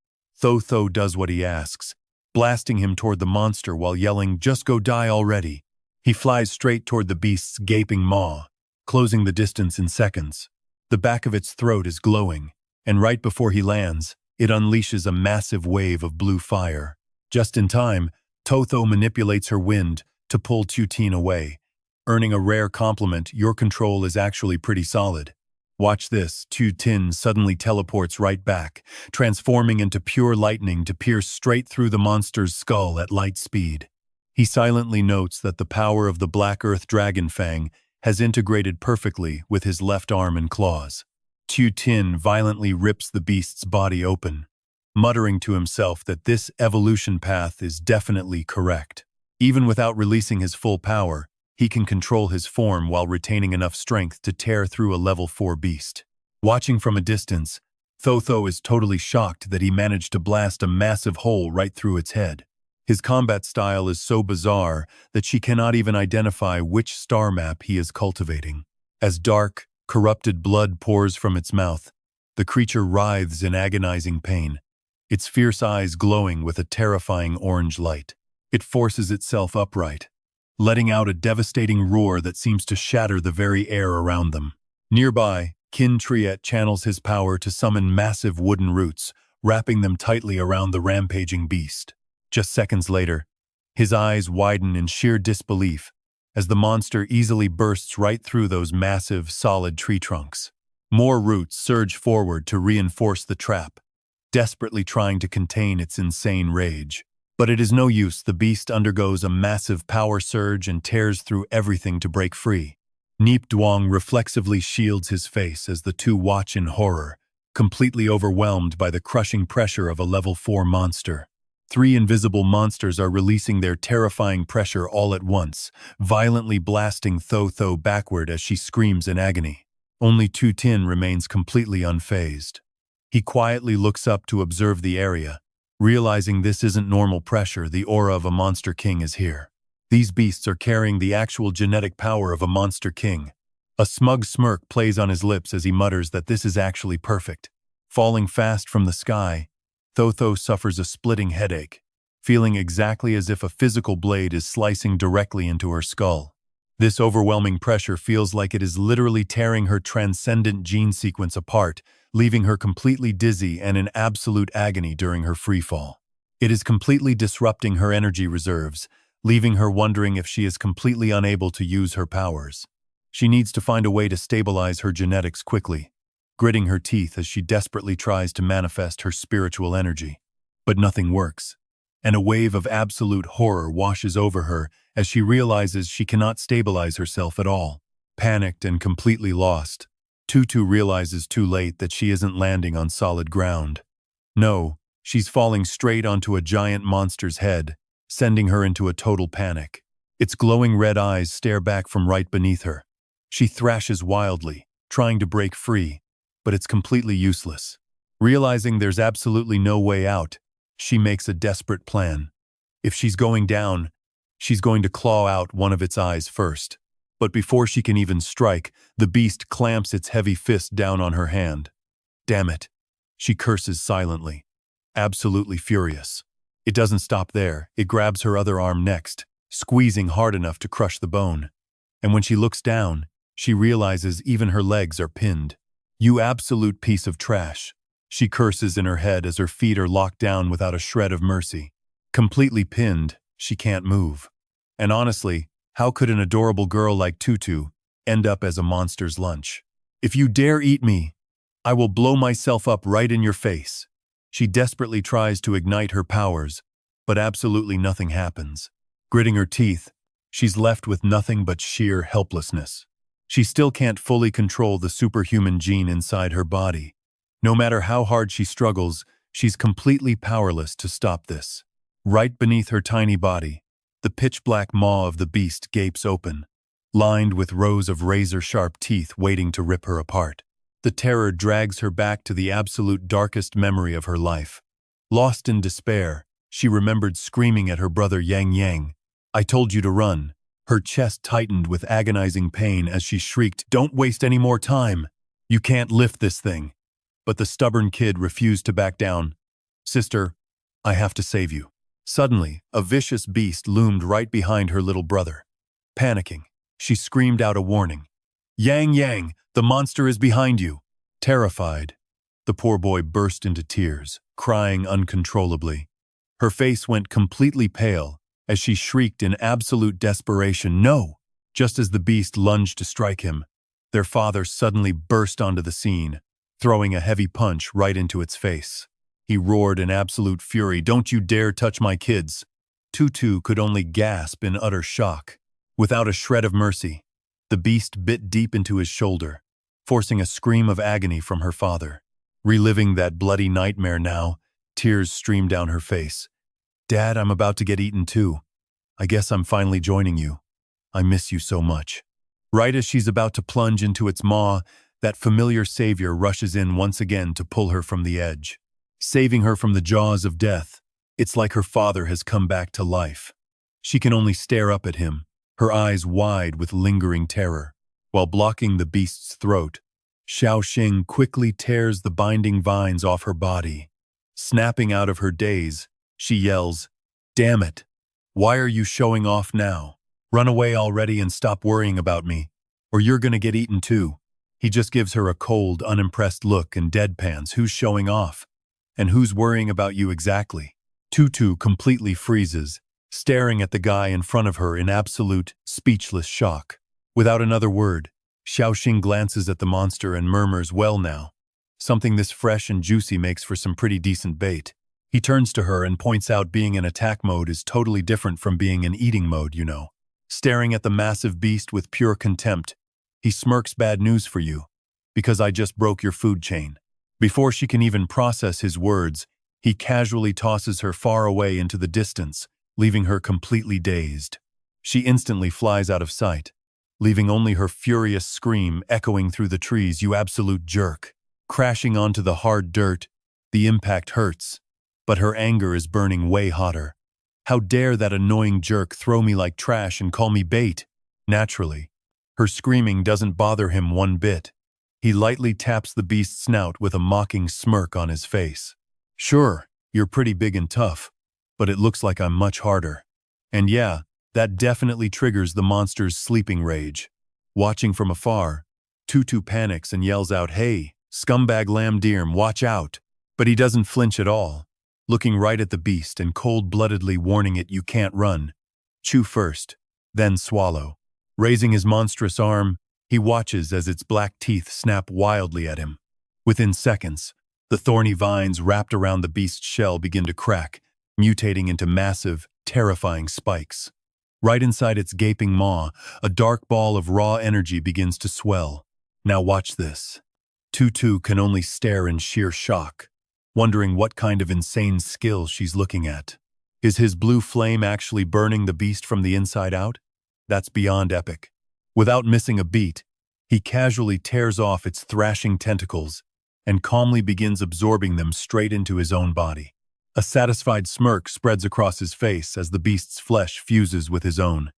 Speaker 1: Tho does what he asks, blasting him toward the monster while yelling, "Just go die already." He flies straight toward the beast's gaping maw, closing the distance in seconds. The back of its throat is glowing, and right before he lands, it unleashes a massive wave of blue fire. Just in time, Tho manipulates her wind to pull Tutin away, earning a rare compliment. "Your control is actually pretty solid." Watch this, Tutin suddenly teleports right back, transforming into pure lightning to pierce straight through the monster's skull at light speed. He silently notes that the power of the Black Earth Dragon Fang has integrated perfectly with his left arm and claws. Tutin violently rips the beast's body open, muttering to himself that this evolution path is definitely correct. Even without releasing his full power, he can control his form while retaining enough strength to tear through a level 4 beast. Watching from a distance, Tho is totally shocked that he managed to blast a massive hole right through its head. His combat style is so bizarre that she cannot even identify which star map he is cultivating. As dark, corrupted blood pours from its mouth, the creature writhes in agonizing pain, its fierce eyes glowing with a terrifying orange light. It forces itself upright, letting out a devastating roar that seems to shatter the very air around them. Nearby, Kin Triet channels his power to summon massive wooden roots, wrapping them tightly around the rampaging beast. Just seconds later, his eyes widen in sheer disbelief as the monster easily bursts right through those massive, solid tree trunks. More roots surge forward to reinforce the trap, desperately trying to contain its insane rage. But it is no use. The beast undergoes a massive power surge and tears through everything to break free. Neep Duong reflexively shields his face as the two watch in horror, completely overwhelmed by the crushing pressure of a level 4 monster. 3 invisible monsters are releasing their terrifying pressure all at once, violently blasting Tho backward as she screams in agony. Only Tutin remains completely unfazed. He quietly looks up to observe the area, realizing this isn't normal pressure. The aura of a monster king is here. These beasts are carrying the actual genetic power of a monster king. A smug smirk plays on his lips as he mutters that this is actually perfect. Falling fast from the sky, Tho suffers a splitting headache, feeling exactly as if a physical blade is slicing directly into her skull. This overwhelming pressure feels like it is literally tearing her transcendent gene sequence apart, leaving her completely dizzy and in absolute agony during her freefall. It is completely disrupting her energy reserves, leaving her wondering if she is completely unable to use her powers. She needs to find a way to stabilize her genetics quickly, gritting her teeth as she desperately tries to manifest her spiritual energy. But nothing works, and a wave of absolute horror washes over her as she realizes she cannot stabilize herself at all. Panicked and completely lost, Tutu realizes too late that she isn't landing on solid ground. No, she's falling straight onto a giant monster's head, sending her into a total panic. Its glowing red eyes stare back from right beneath her. She thrashes wildly, trying to break free, but it's completely useless. Realizing there's absolutely no way out, she makes a desperate plan. If she's going down, she's going to claw out one of its eyes first. But before she can even strike, the beast clamps its heavy fist down on her hand. Damn it, she curses silently, absolutely furious. It doesn't stop there. It grabs her other arm next, squeezing hard enough to crush the bone. And when she looks down, she realizes even her legs are pinned. "You absolute piece of trash," she curses in her head as her feet are locked down without a shred of mercy. Completely pinned, she can't move. And honestly, how could an adorable girl like Tutu end up as a monster's lunch? "If you dare eat me, I will blow myself up right in your face." She desperately tries to ignite her powers, but absolutely nothing happens. Gritting her teeth, she's left with nothing but sheer helplessness. She still can't fully control the superhuman gene inside her body. No matter how hard she struggles, she's completely powerless to stop this. Right beneath her tiny body, the pitch-black maw of the beast gapes open, lined with rows of razor-sharp teeth waiting to rip her apart. The terror drags her back to the absolute darkest memory of her life. Lost in despair, she remembered screaming at her brother Yang, "I told you to run." Her chest tightened with agonizing pain as she shrieked, "Don't waste any more time. You can't lift this thing." but the stubborn kid refused to back down. "Sister, I have to save you." Suddenly, a vicious beast loomed right behind her little brother. Panicking, she screamed out a warning. "Yang Yang, the monster is behind you." Terrified, the poor boy burst into tears, crying uncontrollably. Her face went completely pale as she shrieked in absolute desperation, "No!" Just as the beast lunged to strike him, their father suddenly burst onto the scene, throwing a heavy punch right into its face. He roared in absolute fury, "Don't you dare touch my kids!" Tutu could only gasp in utter shock. Without a shred of mercy, the beast bit deep into his shoulder, forcing a scream of agony from her father. Reliving that bloody nightmare now, tears streamed down her face. "Dad, I'm about to get eaten too. I guess I'm finally joining you. I miss you so much." Right as she's about to plunge into its maw, that familiar savior rushes in once again to pull her from the edge, saving her from the jaws of death. It's like her father has come back to life. She can only stare up at him, her eyes wide with lingering terror. While blocking the beast's throat, Xiao Xing quickly tears the binding vines off her body. Snapping out of her daze, she yells, "Damn it! Why are you showing off now? Run away already and stop worrying about me, or you're gonna get eaten too." He just gives her a cold, unimpressed look and deadpans, "Who's showing off? And who's worrying about you exactly?" Tutu completely freezes, staring at the guy in front of her in absolute, speechless shock. Without another word, Xiao Xing glances at the monster and murmurs, "Well now, something this fresh and juicy makes for some pretty decent bait." He turns to her and points out being in attack mode is totally different from being in eating mode, you know. Staring at the massive beast with pure contempt, he smirks, "Bad news for you, because I just broke your food chain." Before she can even process his words, he casually tosses her far away into the distance, leaving her completely dazed. She instantly flies out of sight, leaving only her furious scream echoing through the trees, "You absolute jerk." Crashing onto the hard dirt, the impact hurts, but her anger is burning way hotter. How dare that annoying jerk throw me like trash and call me bait? Naturally, her screaming doesn't bother him one bit. He lightly taps the beast's snout with a mocking smirk on his face. "Sure, you're pretty big and tough, but it looks like I'm much harder." And yeah, that definitely triggers the monster's sleeping rage. Watching from afar, Tutu panics and yells out, "Hey, scumbag lamb deer, watch out!" But he doesn't flinch at all, looking right at the beast and cold-bloodedly warning it, "You can't run. Chew first, then swallow." Raising his monstrous arm, he watches as its black teeth snap wildly at him. Within seconds, the thorny vines wrapped around the beast's shell begin to crack, mutating into massive, terrifying spikes. Right inside its gaping maw, a dark ball of raw energy begins to swell. Now watch this. Tutu can only stare in sheer shock, wondering what kind of insane skill she's looking at. Is his blue flame actually burning the beast from the inside out? That's beyond epic. Without missing a beat, he casually tears off its thrashing tentacles and calmly begins absorbing them straight into his own body. A satisfied smirk spreads across his face as the beast's flesh fuses with his own.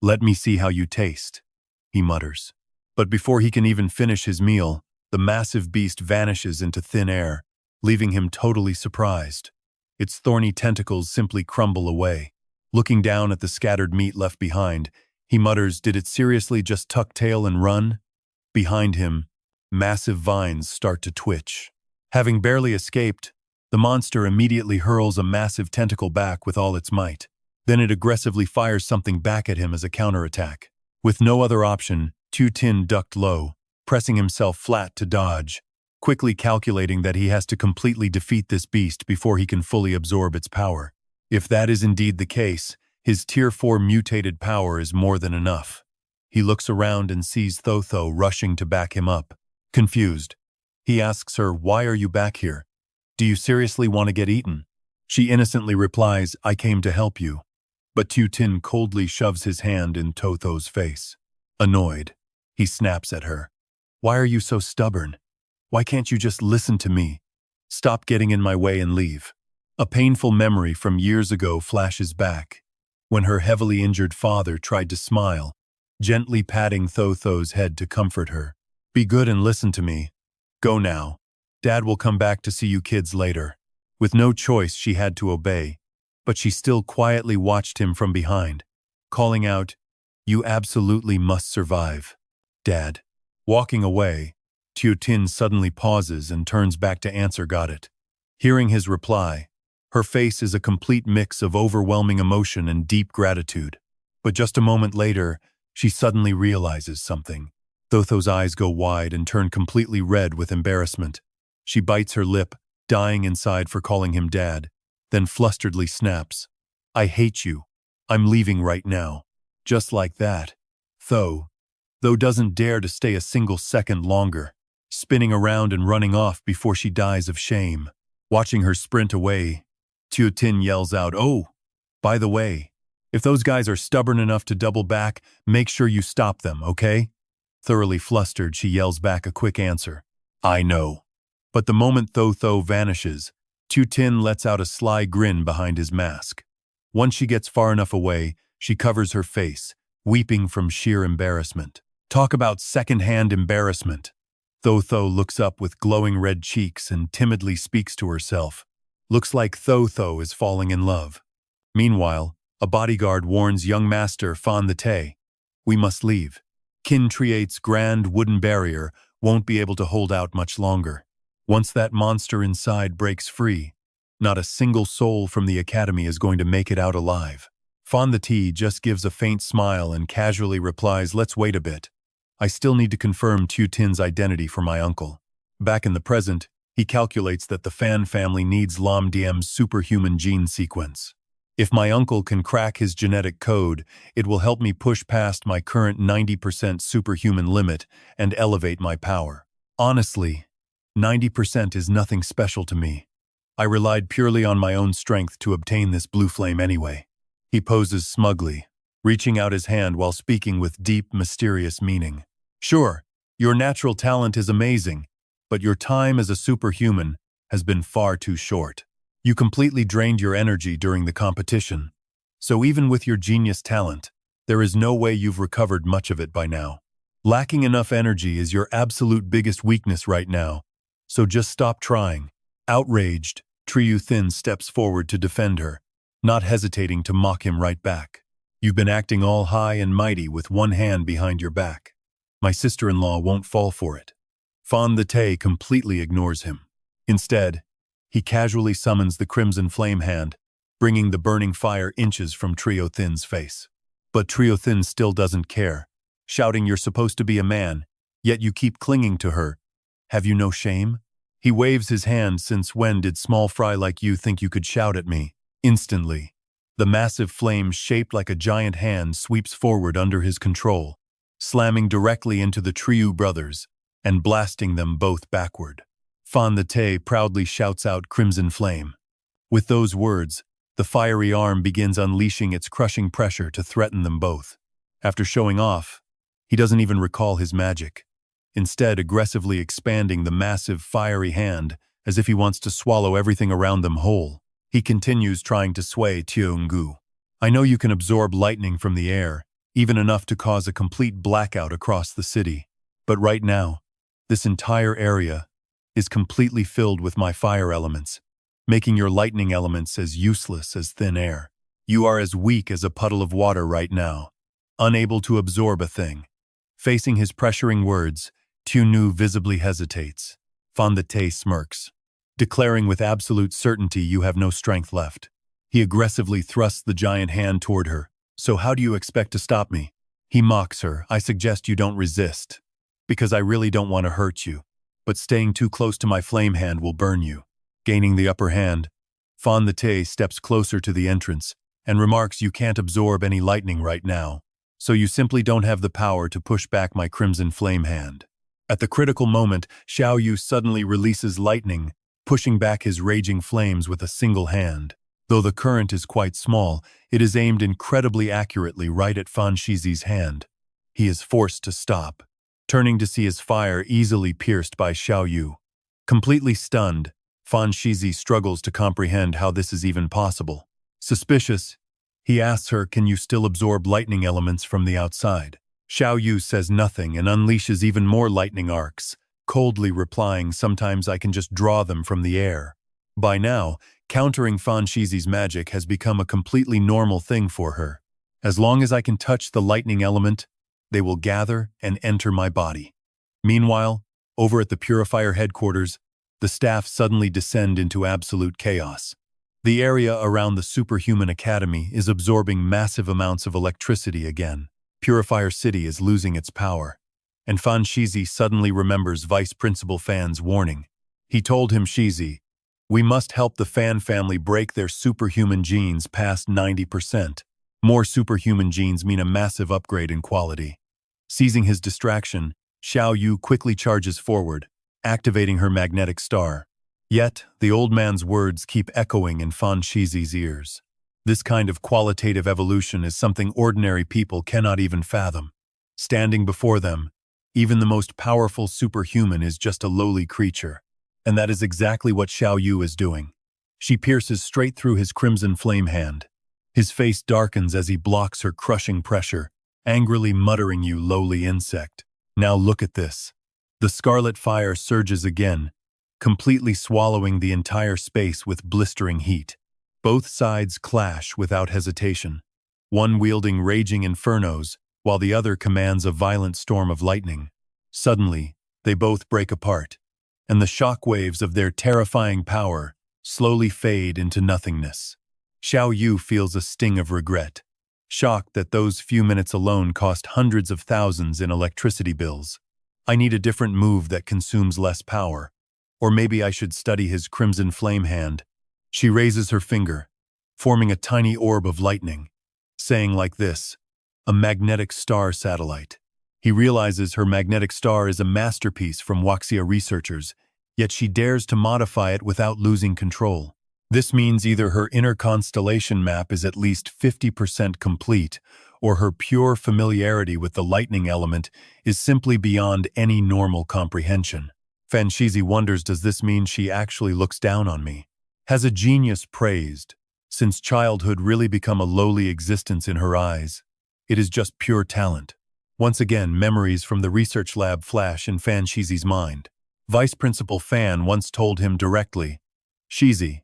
Speaker 1: "Let me see how you taste," he mutters. But before he can even finish his meal, the massive beast vanishes into thin air, leaving him totally surprised. Its thorny tentacles simply crumble away. Looking down at the scattered meat left behind, he mutters, "Did it seriously just tuck tail and run?" Behind him, massive vines start to twitch. Having barely escaped, the monster immediately hurls a massive tentacle back with all its might. Then it aggressively fires something back at him as a counterattack. With no other option, Tu Tin ducked low, pressing himself flat to dodge, quickly calculating that he has to completely defeat this beast before he can fully absorb its power. If that is indeed the case, his Tier 4 mutated power is more than enough. He looks around and sees Thotho rushing to back him up. Confused, he asks her, "Why are you back here? Do you seriously want to get eaten?" She innocently replies, "I came to help you." But Tu Tin coldly shoves his hand in Thotho's face. Annoyed, he snaps at her. "Why are you so stubborn? Why can't you just listen to me? Stop getting in my way and leave." A painful memory from years ago flashes back, when her heavily injured father tried to smile, gently patting Thotho's head to comfort her. "Be good and listen to me. Go now. Dad will come back to see you kids later." With no choice, she had to obey, but she still quietly watched him from behind, calling out, "You absolutely must survive, Dad." Walking away, Tin suddenly pauses and turns back to answer "Got it." Hearing his reply, her face is a complete mix of overwhelming emotion and deep gratitude. But just a moment later, she suddenly realizes something. Thotho's eyes go wide and turn completely red with embarrassment. She bites her lip, dying inside for calling him Dad, then flusteredly snaps, "I hate you. I'm leaving right now." Just like that. Tho doesn't dare to stay a single second longer, spinning around and running off before she dies of shame. Watching her sprint away, Tin yells out, "Oh, by the way, if those guys are stubborn enough to double back, make sure you stop them, okay?" Thoroughly flustered, she yells back a quick answer, "I know." But the moment Tho vanishes, Tin lets out a sly grin behind his mask. Once she gets far enough away, she covers her face, weeping from sheer embarrassment. Talk about second-hand embarrassment. Tho looks up with glowing red cheeks and timidly speaks to herself. Looks like Tho is falling in love. Meanwhile, a bodyguard warns young master Fan the Tay, "We must leave. Kin Triate's grand wooden barrier won't be able to hold out much longer. Once that monster inside breaks free, not a single soul from the academy is going to make it out alive." Fan the Tay just gives a faint smile and casually replies, "Let's wait a bit. I still need to confirm Tin's identity for my uncle." Back in the present, he calculates that the Fan family needs Lam Diem's superhuman gene sequence. If my uncle can crack his genetic code, it will help me push past my current 90% superhuman limit and elevate my power. Honestly, 90% is nothing special to me. I relied purely on my own strength to obtain this blue flame anyway. He poses smugly, reaching out his hand while speaking with deep, mysterious meaning. "Sure, your natural talent is amazing, but your time as a superhuman has been far too short. You completely drained your energy during the competition. So even with your genius talent, there is no way you've recovered much of it by now. Lacking enough energy is your absolute biggest weakness right now, so just stop trying." Outraged, Thin steps forward to defend her, not hesitating to mock him right back. "You've been acting all high and mighty with one hand behind your back. My sister-in-law won't fall for it." Fan the Tay completely ignores him. Instead, he casually summons the Crimson Flame Hand, bringing the burning fire inches from Thin's face. But Thin still doesn't care, shouting, "You're supposed to be a man, yet you keep clinging to her. Have you no shame?" He waves his hand. "Since when did small fry like you think you could shout at me?" Instantly, the massive flame shaped like a giant hand sweeps forward under his control, slamming directly into the Trieu brothers and blasting them both backward. Fan the Tay proudly shouts out, "Crimson Flame." With those words, the fiery arm begins unleashing its crushing pressure to threaten them both. After showing off, he doesn't even recall his magic, instead aggressively expanding the massive fiery hand as if he wants to swallow everything around them whole. He continues trying to sway Tionggu. "I know you can absorb lightning from the air, even enough to cause a complete blackout across the city. But right now, this entire area is completely filled with my fire elements, making your lightning elements as useless as thin air. You are as weak as a puddle of water right now, unable to absorb a thing." Facing his pressuring words, Nu visibly hesitates. Fan the Tay smirks, declaring with absolute certainty, "You have no strength left." He aggressively thrusts the giant hand toward her. "So how do you expect to stop me?" He mocks her. "I suggest you don't resist, because I really don't want to hurt you. But staying too close to my flame hand will burn you." Gaining the upper hand, Fan the Tay steps closer to the entrance and remarks, "You can't absorb any lightning right now, so you simply don't have the power to push back my crimson flame hand." At the critical moment, Xiao Yu suddenly releases lightning, pushing back his raging flames with a single hand. Though the current is quite small, it is aimed incredibly accurately right at Fan Shizi's hand. He is forced to stop, turning to see his fire easily pierced by Xiao Yu. Completely stunned, Fan Shizi struggles to comprehend how this is even possible. Suspicious, he asks her, "Can you still absorb lightning elements from the outside?" Xiao Yu says nothing and unleashes even more lightning arcs, coldly replying, "Sometimes I can just draw them from the air." By now, countering Fan Shizi's magic has become a completely normal thing for her. As long as I can touch the lightning element, they will gather and enter my body. Meanwhile, over at the Purifier headquarters, the staff suddenly descend into absolute chaos. The area around the Superhuman Academy is absorbing massive amounts of electricity again. Purifier City is losing its power. And Fan Shizi suddenly remembers Vice Principal Fan's warning. He told him, "Shizi, we must help the Fan family break their superhuman genes past 90%. More superhuman genes mean a massive upgrade in quality." Seizing his distraction, Xiao Yu quickly charges forward, activating her magnetic star. Yet, the old man's words keep echoing in Fan Shizi's ears. This kind of qualitative evolution is something ordinary people cannot even fathom. Standing before them, even the most powerful superhuman is just a lowly creature. And that is exactly what Xiao Yu is doing. She pierces straight through his crimson flame hand. His face darkens as he blocks her crushing pressure, angrily muttering, "You lowly insect. Now look at this." The scarlet fire surges again, completely swallowing the entire space with blistering heat. Both sides clash without hesitation, one wielding raging infernos, while the other commands a violent storm of lightning. Suddenly, they both break apart, and the shock waves of their terrifying power slowly fade into nothingness. Xiao Yu feels a sting of regret, shocked that those few minutes alone cost hundreds of thousands in electricity bills. I need a different move that consumes less power. Or maybe I should study his crimson flame hand. She raises her finger, forming a tiny orb of lightning, saying like this, "A magnetic star satellite." He realizes her magnetic star is a masterpiece from Wuxia researchers, yet she dares to modify it without losing control. This means either her inner constellation map is at least 50% complete, or her pure familiarity with the lightning element is simply beyond any normal comprehension. Fan Shizi wonders, does this mean she actually looks down on me? Has a genius praised, since childhood, really become a lowly existence in her eyes? It is just pure talent. Once again, memories from the research lab flash in Fan Shizi's mind. Vice Principal Fan once told him directly, "Shizi,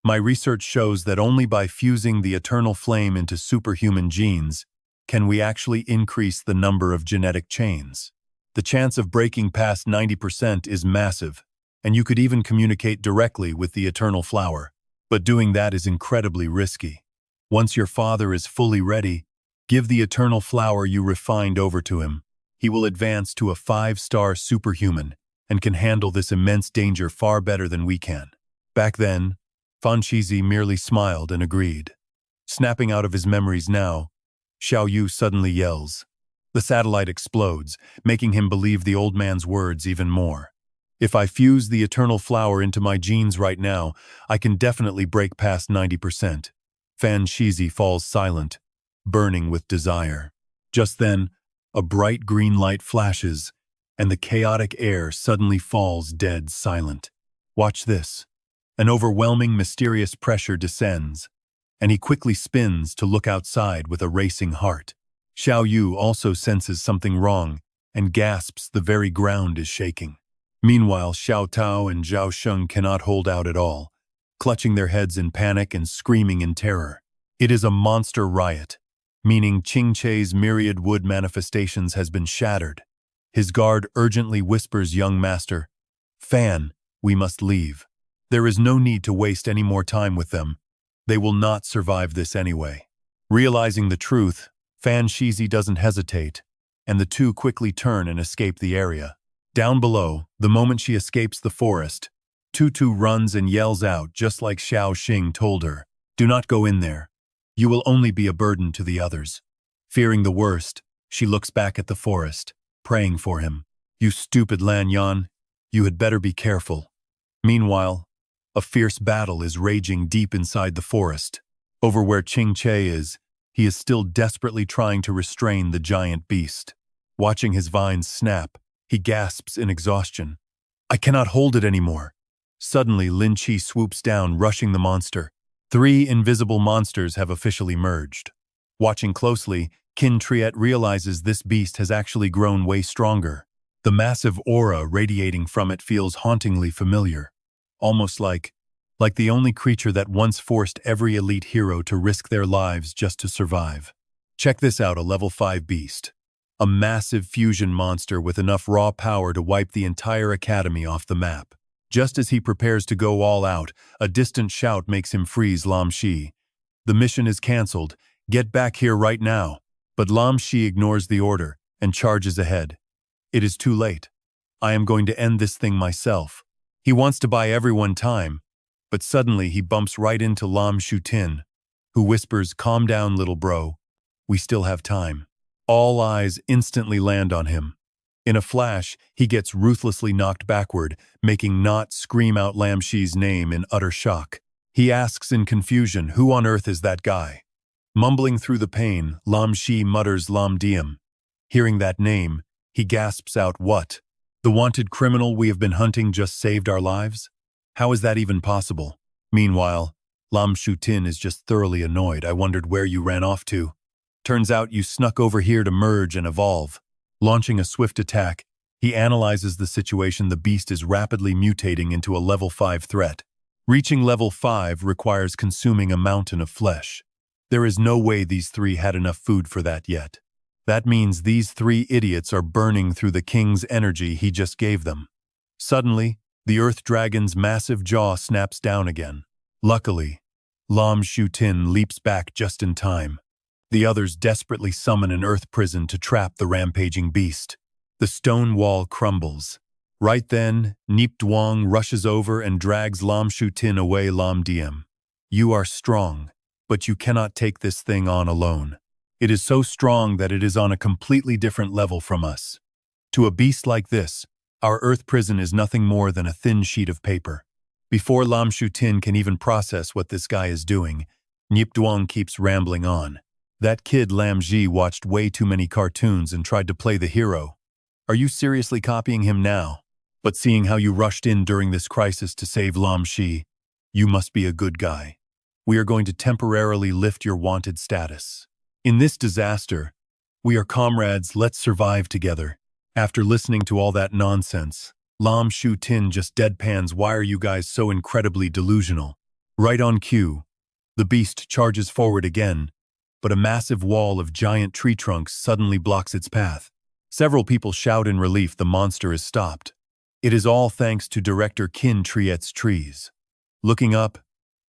Speaker 1: my research shows that only by fusing the eternal flame into superhuman genes can we actually increase the number of genetic chains. The chance of breaking past 90% is massive, and you could even communicate directly with the eternal flower. But doing that is incredibly risky. Once your father is fully ready, give the eternal flower you refined over to him. He will advance to a 5-star superhuman and can handle this immense danger far better than we can." Back then, Fan Shizi merely smiled and agreed. Snapping out of his memories now, Xiao Yu suddenly yells. The satellite explodes, making him believe the old man's words even more. "If I fuse the eternal flower into my genes right now, I can definitely break past 90%. Fan Shizi falls silent, burning with desire. Just then, a bright green light flashes, and the chaotic air suddenly falls dead silent. Watch this. An overwhelming, mysterious pressure descends, and he quickly spins to look outside with a racing heart. Xiao Yu also senses something wrong and gasps the very ground is shaking. Meanwhile, Xiao Tao and Xiao Xing cannot hold out at all, clutching their heads in panic and screaming in terror. It is a monster riot, meaning Qing Che's myriad wood manifestations has been shattered. His guard urgently whispers, "Young master, Fan, we must leave. There is no need to waste any more time with them. They will not survive this anyway." Realizing the truth, Fan Shizi doesn't hesitate, and the two quickly turn and escape the area. Down below, the moment she escapes the forest, Tutu runs and yells out just like Xiao Xing told her, "Do not go in there. You will only be a burden to the others." Fearing the worst, she looks back at the forest, praying for him. "You stupid Lan Yan, you had better be careful." Meanwhile, a fierce battle is raging deep inside the forest. Over where Qing Che is, he is still desperately trying to restrain the giant beast. Watching his vines snap, he gasps in exhaustion. "I cannot hold it anymore." Suddenly, Lin Qi swoops down, rushing the monster. 3 invisible monsters have officially merged. Watching closely, Qin Triet realizes this beast has actually grown way stronger. The massive aura radiating from it feels hauntingly familiar, almost like the only creature that once forced every elite hero to risk their lives just to survive. Check this out, a level 5 beast. A massive fusion monster with enough raw power to wipe the entire academy off the map. Just as he prepares to go all out, a distant shout makes him freeze Lam Shi. The mission is cancelled. Get back here right now. But Lam Shi ignores the order and charges ahead. It is too late. I am going to end this thing myself. He wants to buy everyone time, but suddenly he bumps right into Lam Shutin, who whispers, "Calm down, little bro. We still have time." All eyes instantly land on him. In a flash, he gets ruthlessly knocked backward, making Not scream out Lam Shi's name in utter shock. He asks in confusion, "Who on earth is that guy?" Mumbling through the pain, Lam Shi mutters Lam Diem. Hearing that name, he gasps out, "What? The wanted criminal we have been hunting just saved our lives? How is that even possible?" Meanwhile, Lam Shutin is just thoroughly annoyed. "I wondered where you ran off to. Turns out you snuck over here to merge and evolve." Launching a swift attack, he analyzes the situation. The beast is rapidly mutating into a level 5 threat. Reaching level 5 requires consuming a mountain of flesh. There is no way these three had enough food for that yet. That means these three idiots are burning through the king's energy he just gave them. Suddenly, the earth dragon's massive jaw snaps down again. Luckily, Lam Shutin leaps back just in time. The others desperately summon an earth prison to trap the rampaging beast. The stone wall crumbles. Right then, Nip Duong rushes over and drags Lam Shutin away. "Lam Diem, you are strong, but you cannot take this thing on alone. It is so strong that it is on a completely different level from us. To a beast like this, our earth prison is nothing more than a thin sheet of paper." Before Lam Shutin can even process what this guy is doing, Nip Duong keeps rambling on. "That kid Lam Ji watched way too many cartoons and tried to play the hero. Are you seriously copying him now? But seeing how you rushed in during this crisis to save Lam Shi, you must be a good guy. We are going to temporarily lift your wanted status. In this disaster, we are comrades, let's survive together." After listening to all that nonsense, Lam Shutin just deadpans, "Why are you guys so incredibly delusional?" Right on cue, the beast charges forward again, but a massive wall of giant tree trunks suddenly blocks its path. Several people shout in relief. The monster is stopped. It is all thanks to Director Qin Triet's trees. Looking up,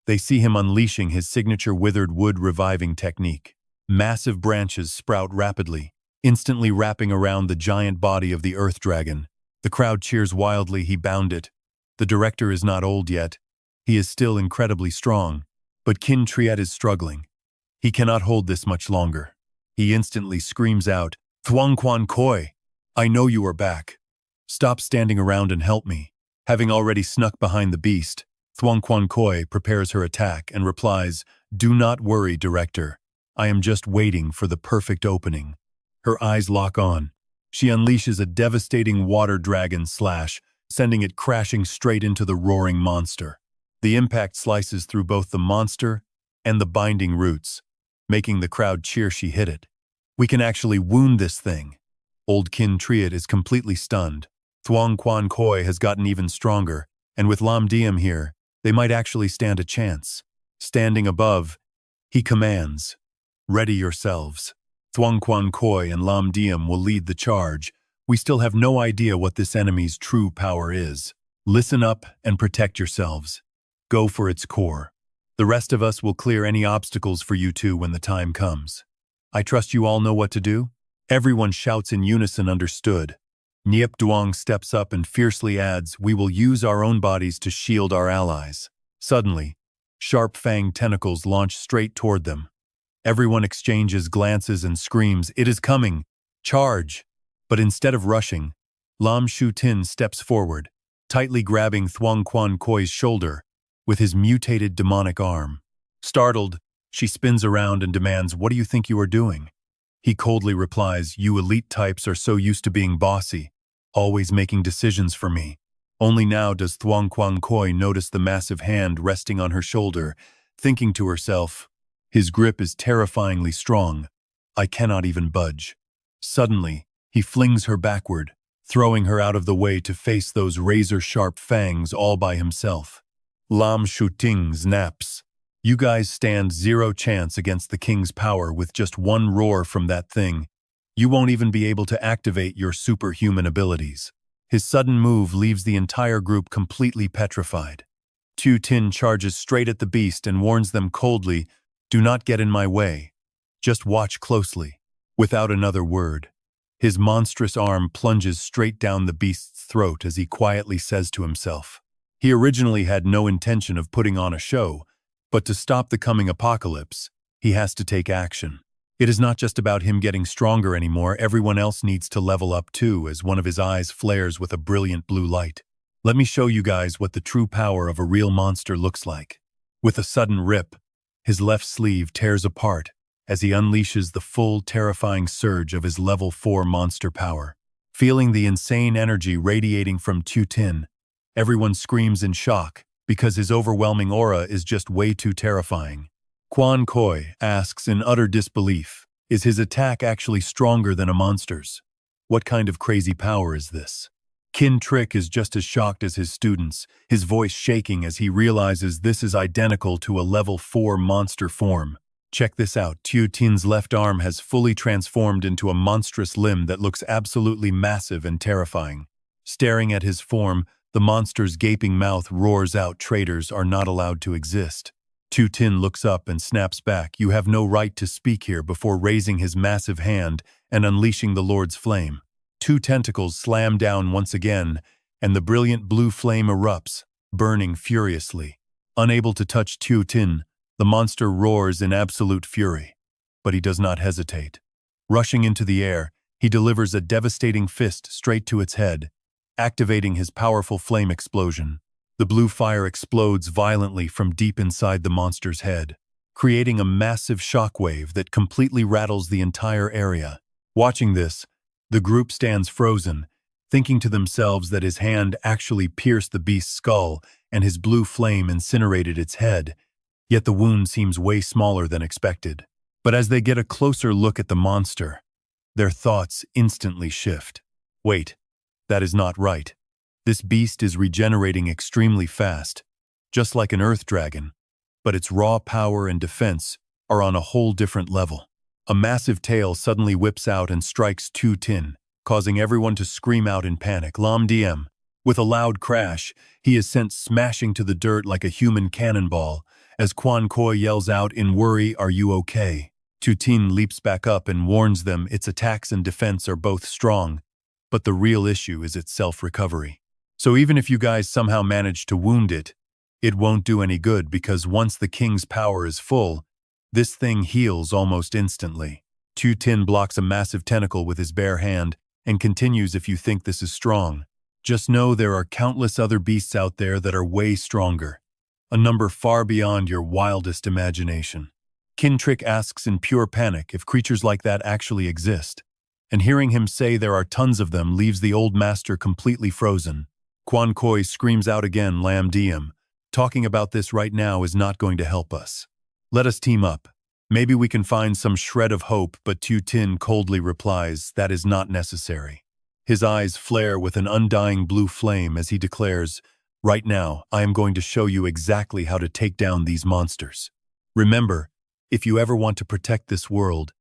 Speaker 1: they see him unleashing his signature withered wood reviving technique. Massive branches sprout rapidly, instantly wrapping around the giant body of the earth dragon. The crowd cheers wildly. He bound it. The director is not old yet. He is still incredibly strong, but Qin Triet is struggling. He cannot hold this much longer. He instantly screams out, "Thuong Quan Koi, I know you are back. Stop standing around and help me." Having already snuck behind the beast, Thuong Quan Koi prepares her attack and replies, "Do not worry, Director. I am just waiting for the perfect opening." Her eyes lock on. She unleashes a devastating water dragon slash, sending it crashing straight into the roaring monster. The impact slices through both the monster and the binding roots, making the crowd cheer. She hit it. "We can actually wound this thing." Old Qin Triet is completely stunned. Thuong Quan Koi has gotten even stronger, and with Lam Diem here, they might actually stand a chance. Standing above, he commands, "Ready yourselves. Thuong Quan Koi and Lam Diem will lead the charge. We still have no idea what this enemy's true power is. Listen up and protect yourselves. Go for its core. The rest of us will clear any obstacles for you two when the time comes. I trust you all know what to do?" Everyone shouts in unison, "Understood." Nip Duong steps up and fiercely adds, "We will use our own bodies to shield our allies." Suddenly, sharp-fanged tentacles launch straight toward them. Everyone exchanges glances and screams, "It is coming! Charge!" But instead of rushing, Lam Shutin steps forward, tightly grabbing Thuong Quan Koi's shoulder with his mutated demonic arm. Startled, she spins around and demands, "What do you think you are doing?" He coldly replies, "You elite types are so used to being bossy, always making decisions for me." Only now does Thuong Quan Koi notice the massive hand resting on her shoulder, thinking to herself, "His grip is terrifyingly strong. I cannot even budge." Suddenly, he flings her backward, throwing her out of the way to face those razor-sharp fangs all by himself. Lam Shuting snaps. You guys stand zero chance against the king's power with just one roar from that thing. You won't even be able to activate your superhuman abilities. His sudden move leaves the entire group completely petrified. Tu Tin charges straight at the beast and warns them coldly, "Do not get in my way. Just watch closely." Without another word, his monstrous arm plunges straight down the beast's throat as he quietly says to himself. He originally had no intention of putting on a show, but to stop the coming apocalypse, he has to take action. It is not just about him getting stronger anymore, everyone else needs to level up too, as one of his eyes flares with a brilliant blue light. Let me show you guys what the true power of a real monster looks like. With a sudden rip, his left sleeve tears apart as he unleashes the full, terrifying surge of his level 4 monster power. Feeling the insane energy radiating from Tu Tin, everyone screams in shock because his overwhelming aura is just way too terrifying. Quan Koi asks in utter disbelief, is his attack actually stronger than a monster's? What kind of crazy power is this? Kin Trick is just as shocked as his students, his voice shaking as he realizes this is identical to a level 4 monster form. Check this out, Tu Tin's left arm has fully transformed into a monstrous limb that looks absolutely massive and terrifying. Staring at his form, the monster's gaping mouth roars out, "Traitors are not allowed to exist." Tu Tin looks up and snaps back, "You have no right to speak here," before raising his massive hand and unleashing the Lord's flame. 2 tentacles slam down once again, and the brilliant blue flame erupts, burning furiously. Unable to touch Tu Tin, the monster roars in absolute fury. But he does not hesitate. Rushing into the air, he delivers a devastating fist straight to its head, activating his powerful flame explosion. The blue fire explodes violently from deep inside the monster's head, creating a massive shockwave that completely rattles the entire area. Watching this, the group stands frozen, thinking to themselves that his hand actually pierced the beast's skull and his blue flame incinerated its head, yet the wound seems way smaller than expected. But as they get a closer look at the monster, their thoughts instantly shift. Wait, that is not right. This beast is regenerating extremely fast, just like an earth dragon, but its raw power and defense are on a whole different level. A massive tail suddenly whips out and strikes Tu Tin, causing everyone to scream out in panic. Lam DM. With a loud crash, he is sent smashing to the dirt like a human cannonball, as Quan Koi yells out in worry, "Are you okay?" Tu Tin leaps back up and warns them its attacks and defense are both strong, but the real issue is its self-recovery. So even if you guys somehow manage to wound it, it won't do any good because once the king's power is full, this thing heals almost instantly. Tu Tin blocks a massive tentacle with his bare hand and continues, "If you think this is strong, just know there are countless other beasts out there that are way stronger, a number far beyond your wildest imagination." Kin Trick asks in pure panic if creatures like that actually exist, and hearing him say there are tons of them leaves the old master completely frozen. Quan Koi screams out again, "Lam Diem, talking about this right now is not going to help us. Let us team up. Maybe we can find some shred of hope," but Tu Tin coldly replies, "That is not necessary." His eyes flare with an undying blue flame as he declares, "Right now, I am going to show you exactly how to take down these monsters. Remember, if you ever want to protect this world,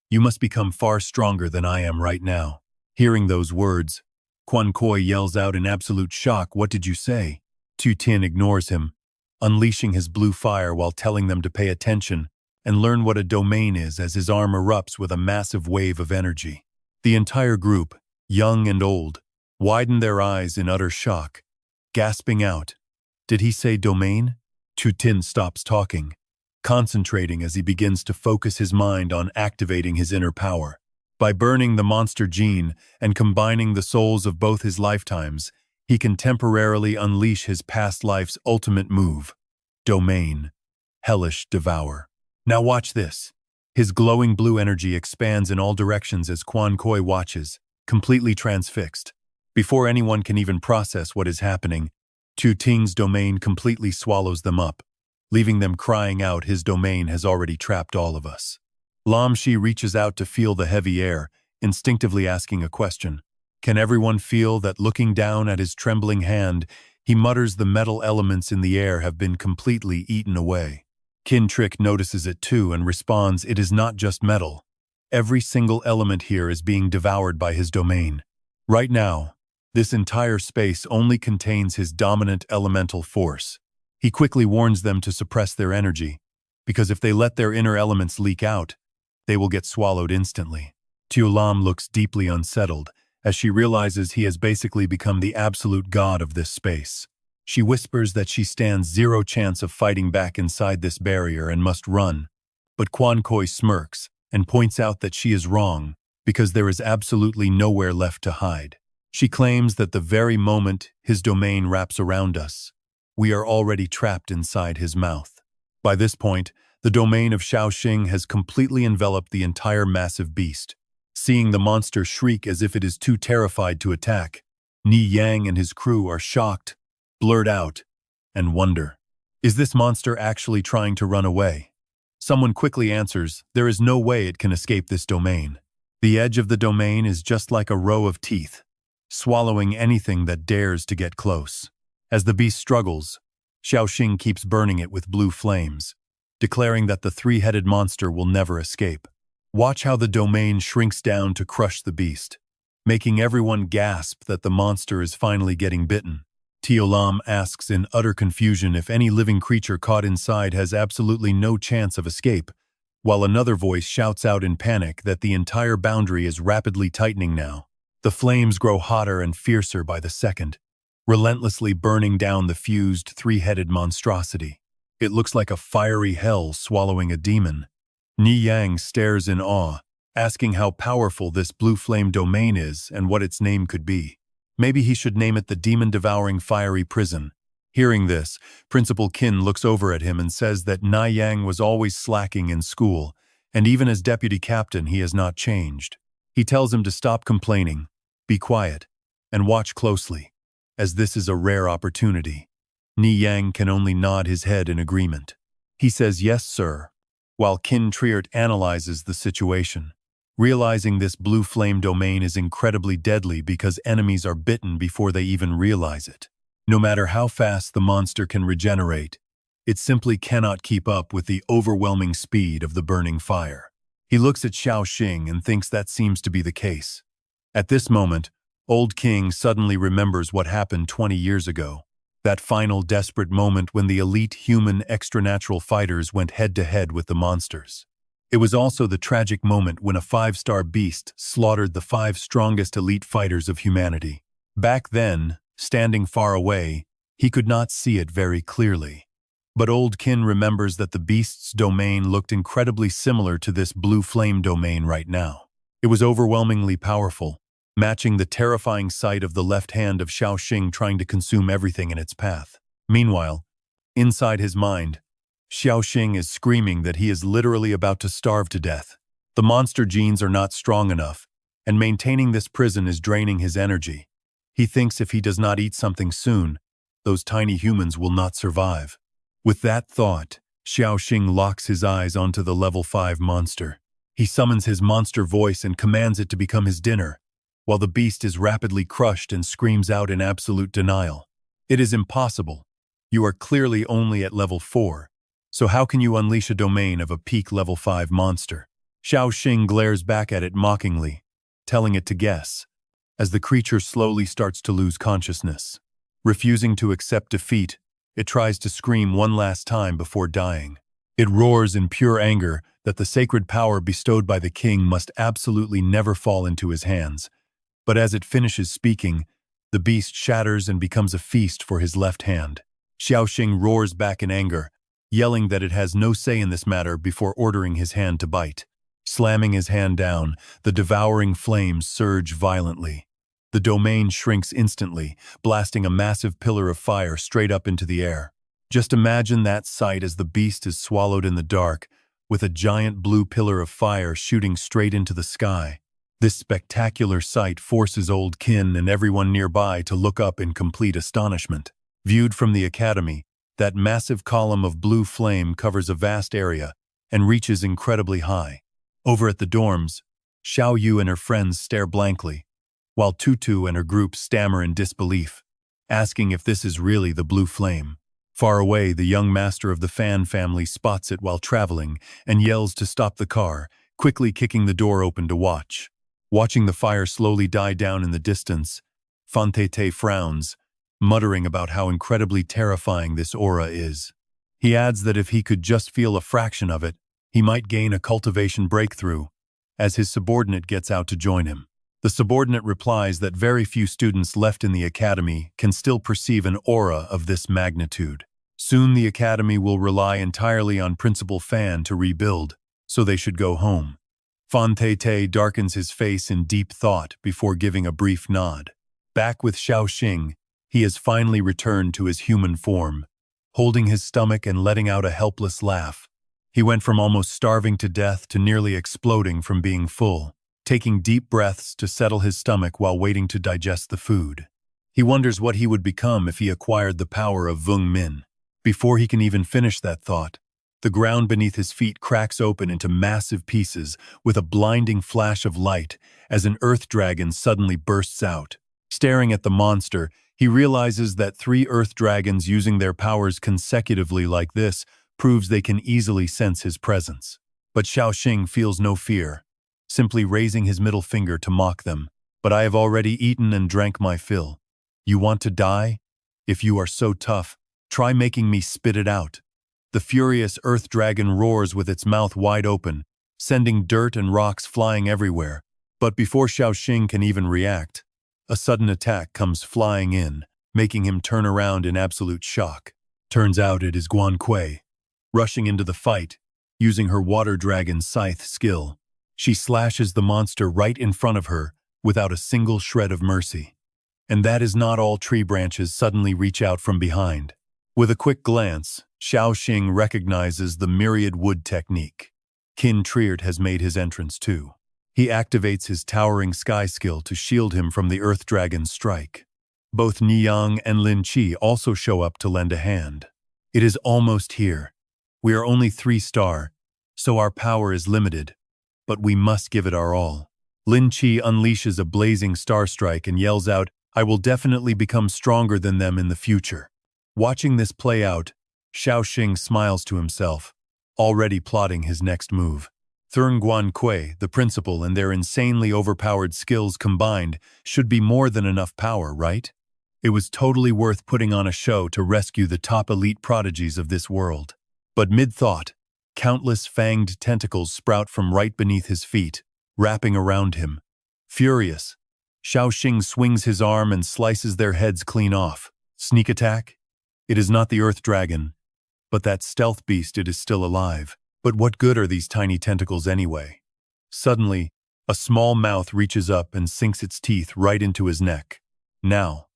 Speaker 1: you must become far stronger than I am right now." Hearing those words, Quan Koi yells out in absolute shock, "What did you say?" Tu Tin ignores him, unleashing his blue fire while telling them to pay attention and learn what a domain is as his arm erupts with a massive wave of energy. The entire group, young and old, widen their eyes in utter shock, gasping out, "Did he say domain?" Tu Tin stops talking, concentrating as he begins to focus his mind on activating his inner power. By burning the monster gene and combining the souls of both his lifetimes, he can temporarily unleash his past life's ultimate move, Domain, Hellish Devour. Now watch this. His glowing blue energy expands in all directions as Quan Koi watches, completely transfixed. Before anyone can even process what is happening, Tu Ting's domain completely swallows them up, leaving them crying out, "His domain has already trapped all of us." Lam Shi reaches out to feel the heavy air, instinctively asking a question. Can everyone feel that looking down at his trembling hand, he mutters the metal elements in the air have been completely eaten away. Kintrick notices it too and responds, it is not just metal. Every single element here is being devoured by his domain. Right now, this entire space only contains his dominant elemental force. He quickly warns them to suppress their energy, because if they let their inner elements leak out, they will get swallowed instantly. Tuolam looks deeply unsettled, as she realizes he has basically become the absolute god of this space. She whispers that she stands zero chance of fighting back inside this barrier and must run, but Quan Koi smirks and points out that she is wrong, because there is absolutely nowhere left to hide. She claims that the very moment his domain wraps around us, we are already trapped inside his mouth. By this point, the domain of Xiao Xing has completely enveloped the entire massive beast. Seeing the monster shriek as if it is too terrified to attack, Ni Yang and his crew are shocked, blurred out, and wonder. Is this monster actually trying to run away? Someone quickly answers, there is no way it can escape this domain. The edge of the domain is just like a row of teeth, swallowing anything that dares to get close. As the beast struggles, Xiao Xing keeps burning it with blue flames, declaring that the three-headed monster will never escape. Watch how the domain shrinks down to crush the beast, making everyone gasp that the monster is finally getting bitten. Tuolam asks in utter confusion if any living creature caught inside has absolutely no chance of escape, while another voice shouts out in panic that the entire boundary is rapidly tightening now. The flames grow hotter and fiercer by the second, relentlessly burning down the fused three-headed monstrosity. It looks like a fiery hell swallowing a demon. Ni Yang stares in awe, asking how powerful this blue flame domain is and what its name could be. Maybe he should name it the demon-devouring fiery prison. Hearing this, Principal Qin looks over at him and says that Ni Yang was always slacking in school, and even as deputy captain he has not changed. He tells him to stop complaining, be quiet, and watch closely, as this is a rare opportunity. Ni Yang can only nod his head in agreement. He says, yes, sir, while Qin Triert analyzes the situation, realizing this blue flame domain is incredibly deadly because enemies are bitten before they even realize it. No matter how fast the monster can regenerate, it simply cannot keep up with the overwhelming speed of the burning fire. He looks at Xiao Xing and thinks that seems to be the case. At this moment, Old King suddenly remembers what happened 20 years ago. That final desperate moment when the elite human extranatural fighters went head-to-head with the monsters. It was also the tragic moment when a 5-star beast slaughtered the 5 strongest elite fighters of humanity. Back then, standing far away, he could not see it very clearly. But Old Kin remembers that the beast's domain looked incredibly similar to this blue flame domain right now. It was overwhelmingly powerful, matching the terrifying sight of the left hand of Xiao Xing trying to consume everything in its path. Meanwhile, inside his mind, Xiao Xing is screaming that he is literally about to starve to death. The monster genes are not strong enough, and maintaining this prison is draining his energy. He thinks if he does not eat something soon, those tiny humans will not survive. With that thought, Xiao Xing locks his eyes onto the level 5 monster. He summons his monster voice and commands it to become his dinner, while the beast is rapidly crushed and screams out in absolute denial. It is impossible. You are clearly only at level 4, so how can you unleash a domain of a peak level 5 monster? Xiao Xing glares back at it mockingly, telling it to guess, as the creature slowly starts to lose consciousness. Refusing to accept defeat, it tries to scream one last time before dying. It roars in pure anger that the sacred power bestowed by the king must absolutely never fall into his hands. But as it finishes speaking, the beast shatters and becomes a feast for his left hand. Xiao Xing roars back in anger, yelling that it has no say in this matter before ordering his hand to bite. Slamming his hand down, the devouring flames surge violently. The domain shrinks instantly, blasting a massive pillar of fire straight up into the air. Just imagine that sight as the beast is swallowed in the dark, with a giant blue pillar of fire shooting straight into the sky. This spectacular sight forces Old Kin and everyone nearby to look up in complete astonishment. Viewed from the academy, that massive column of blue flame covers a vast area and reaches incredibly high. Over at the dorms, Xiao Yu and her friends stare blankly, while Tutu and her group stammer in disbelief, asking if this is really the blue flame. Far away, the young master of the Fan family spots it while traveling and yells to stop the car, quickly kicking the door open to watch. Watching the fire slowly die down in the distance, Fantete frowns, muttering about how incredibly terrifying this aura is. He adds that if he could just feel a fraction of it, he might gain a cultivation breakthrough, as his subordinate gets out to join him. The subordinate replies that very few students left in the academy can still perceive an aura of this magnitude. Soon the academy will rely entirely on Principal Fan to rebuild, so they should go home. Fantete darkens his face in deep thought before giving a brief nod. Back with Xiao Xing, he has finally returned to his human form, holding his stomach and letting out a helpless laugh. He went from almost starving to death to nearly exploding from being full, taking deep breaths to settle his stomach while waiting to digest the food. He wonders what he would become if he acquired the power of Vung Min. Before he can even finish that thought, the ground beneath his feet cracks open into massive pieces with a blinding flash of light as an earth dragon suddenly bursts out. Staring at the monster, he realizes that 3 earth dragons using their powers consecutively like this proves they can easily sense his presence. But Xiao Xing feels no fear, simply raising his middle finger to mock them. But I have already eaten and drank my fill. You want to die? If you are so tough, try making me spit it out. The furious earth dragon roars with its mouth wide open, sending dirt and rocks flying everywhere. But before Xiao Xing can even react, a sudden attack comes flying in, making him turn around in absolute shock. Turns out it is Guan Kui, rushing into the fight, using her water dragon scythe skill. She slashes the monster right in front of her without a single shred of mercy. And that is not all. Tree branches suddenly reach out from behind. With a quick glance, Xiao Xing recognizes the myriad wood technique. Qin Triert has made his entrance too. He activates his towering sky skill to shield him from the earth dragon's strike. Both Niyang and Lin Qi also show up to lend a hand. It is almost here. We are only 3-star, so our power is limited, but we must give it our all. Lin Qi unleashes a blazing star strike and yells out, "I will definitely become stronger than them in the future." Watching this play out, Xiao Xing smiles to himself, already plotting his next move. Thurn Guan Kui, the principal, and their insanely overpowered skills combined should be more than enough power, right? It was totally worth putting on a show to rescue the top elite prodigies of this world. But mid-thought, countless fanged tentacles sprout from right beneath his feet, wrapping around him. Furious, Xiao Xing swings his arm and slices their heads clean off. Sneak attack? It is not the Earth Dragon, but that stealth beast. It is still alive. But what good are these tiny tentacles anyway? Suddenly, a small mouth reaches up and sinks its teeth right into his neck. Now,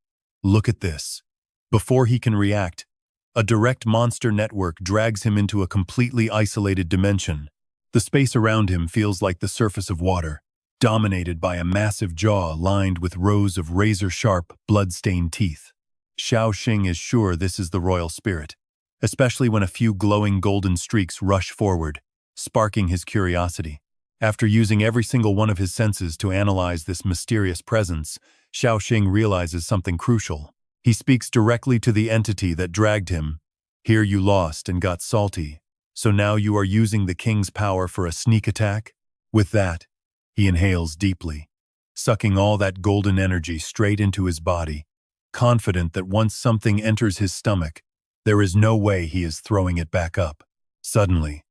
Speaker 1: look at this. Before he can react, a direct monster network drags him into a completely isolated dimension. The space around him feels like the surface of water, dominated by a massive jaw lined with rows of razor-sharp, blood-stained teeth. Xiao Xing is sure this is the royal spirit, especially when a few glowing golden streaks rush forward, sparking his curiosity. After using every single one of his senses to analyze this mysterious presence, Xiao Xing realizes something crucial. He speaks directly to the entity that dragged him. Here you lost and got salty, so now you are using the king's power for a sneak attack? With that, he inhales deeply, sucking all that golden energy straight into his body, confident that once something enters his stomach, there is no way he is throwing it back up. Suddenly,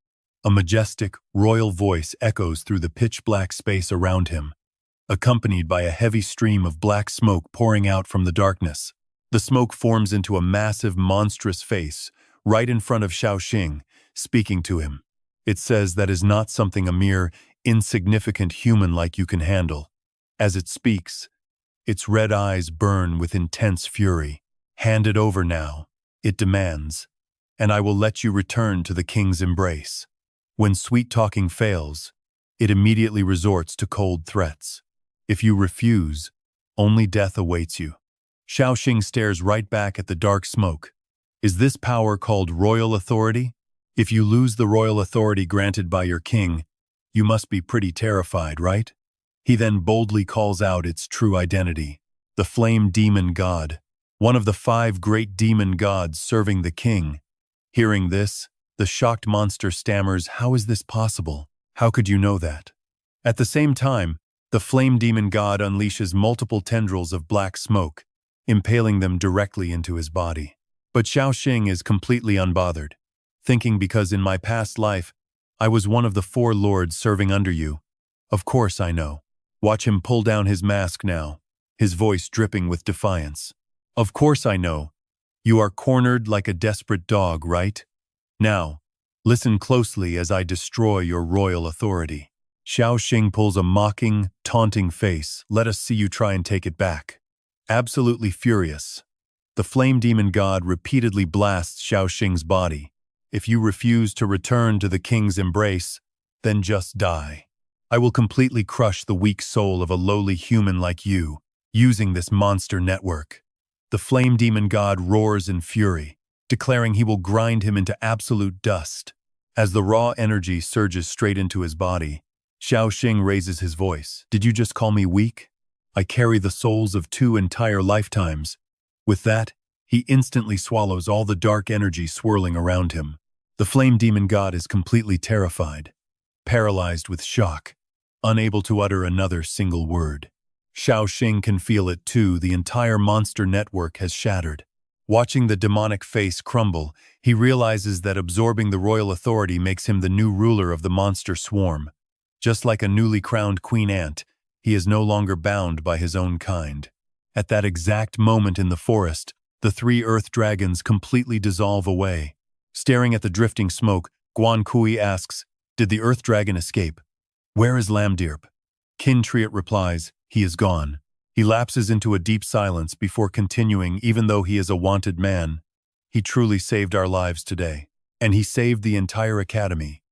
Speaker 1: a majestic, royal voice echoes through the pitch-black space around him, accompanied by a heavy stream of black smoke pouring out from the darkness. The smoke forms into a massive, monstrous face right in front of Xiao Xing, speaking to him. It says that is not something a mere, insignificant human like you can handle. As it speaks, its red eyes burn with intense fury. Hand it over now, it demands, and I will let you return to the king's embrace. When sweet-talking fails, it immediately resorts to cold threats. If you refuse, only death awaits you. Xiao Xing stares right back at the dark smoke. Is this power called royal authority? If you lose the royal authority granted by your king, you must be pretty terrified, right? He then boldly calls out its true identity, the flame demon god, one of the 5 great demon gods serving the king. Hearing this, the shocked monster stammers, "How is this possible? How could you know that?" At the same time, the flame demon god unleashes multiple tendrils of black smoke, impaling them directly into his body. But Xiao Xing is completely unbothered, thinking, "Because in my past life, I was one of the 4 lords serving under you. Of course I know." Watch him pull down his mask now, his voice dripping with defiance. "Of course I know. You are cornered like a desperate dog, right? Now, listen closely as I destroy your royal authority." Xiao Xing pulls a mocking, taunting face. "Let us see you try and take it back." Absolutely furious, the flame demon god repeatedly blasts Xiao Xing's body. "If you refuse to return to the king's embrace, then just die. I will completely crush the weak soul of a lowly human like you, using this monster network." The flame demon god roars in fury, declaring he will grind him into absolute dust. As the raw energy surges straight into his body, Xiao Xing raises his voice. "Did you just call me weak? I carry the souls of 2 entire lifetimes." With that, he instantly swallows all the dark energy swirling around him. The flame demon god is completely terrified, paralyzed with shock, unable to utter another single word. Xiao Xing can feel it too. The entire monster network has shattered. Watching the demonic face crumble, he realizes that absorbing the royal authority makes him the new ruler of the monster swarm. Just like a newly crowned queen ant, he is no longer bound by his own kind. At that exact moment in the forest, the 3 earth dragons completely dissolve away. Staring at the drifting smoke, Guan Kui asks, "Did the earth dragon escape? Where is Lamdirp?" Qin Triot replies, "He is gone." He lapses into a deep silence before continuing, "Even though he is a wanted man, he truly saved our lives today. And he saved the entire academy."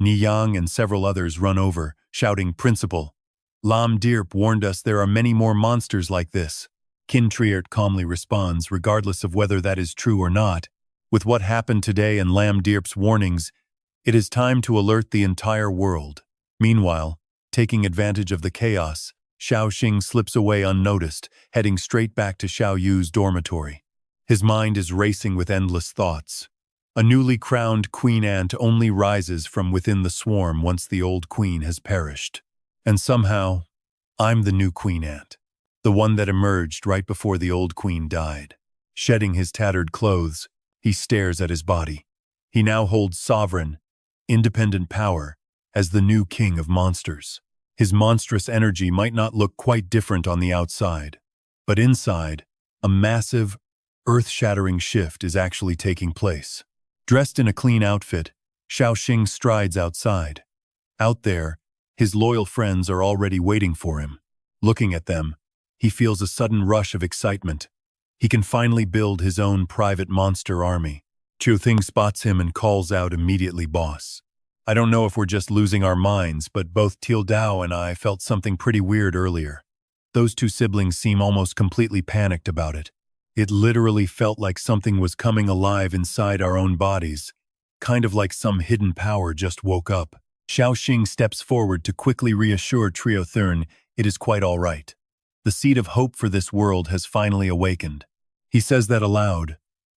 Speaker 1: Ni Yang and several others run over, shouting, "Principal, Lam Dirp warned us there are many more monsters like this." Qin Triot calmly responds, "Regardless of whether that is true or not, with what happened today and Lam Dirp's warnings, it is time to alert the entire world." Meanwhile, taking advantage of the chaos, Xiao Xing slips away unnoticed, heading straight back to Xiao Yu's dormitory. His mind is racing with endless thoughts. A newly crowned queen ant only rises from within the swarm once the old queen has perished. And somehow, I'm the new queen ant, the one that emerged right before the old queen died. Shedding his tattered clothes, he stares at his body. He now holds sovereign, independent power as the new king of monsters. His monstrous energy might not look quite different on the outside, but inside, a massive, earth-shattering shift is actually taking place. Dressed in a clean outfit, Xiao Xing strides outside. Out there, his loyal friends are already waiting for him. Looking at them, he feels a sudden rush of excitement. He can finally build his own private monster army. Qiu Thing spots him and calls out immediately, "Boss, I don't know if we're just losing our minds, but both Teal Dao and I felt something pretty weird earlier." Those 2 siblings seem almost completely panicked about it. It literally felt like something was coming alive inside our own bodies, kind of like some hidden power just woke up. Xiao Xing steps forward to quickly reassure Trio Thurn it is quite all right. The seed of hope for this world has finally awakened. He says that aloud,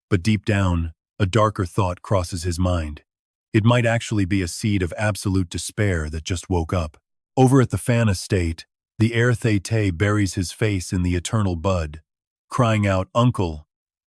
Speaker 1: but deep down, a darker thought crosses his mind. It might actually be a seed of absolute despair that just woke up. Over at the Fan estate, the heir Thay Tay buries his face in the eternal bud, crying out, "Uncle,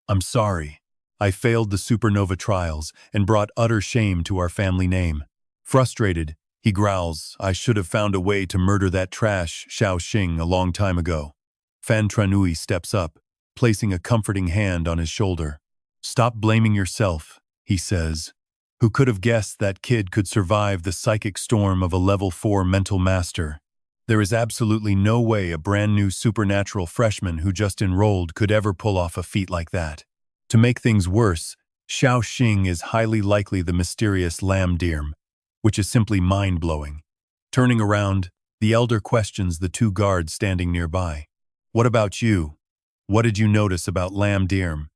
Speaker 1: I'm sorry. I failed the supernova trials and brought utter shame to our family name." Frustrated, he growls, "I should have found a way to murder that trash Xiao Xing a long time ago." Fan Tranui steps up, placing a comforting hand on his shoulder. "Stop blaming yourself," he says. "Who could have guessed that kid could survive the psychic storm of a level 4 mental master? There is absolutely no way a brand new supernatural freshman who just enrolled could ever pull off a feat like that. To make things worse, Xiao Xing is highly likely the mysterious Lam Dirm, which is simply mind-blowing." Turning around, the elder questions the 2 guards standing nearby. "What about you? What did you notice about Lam Dirm?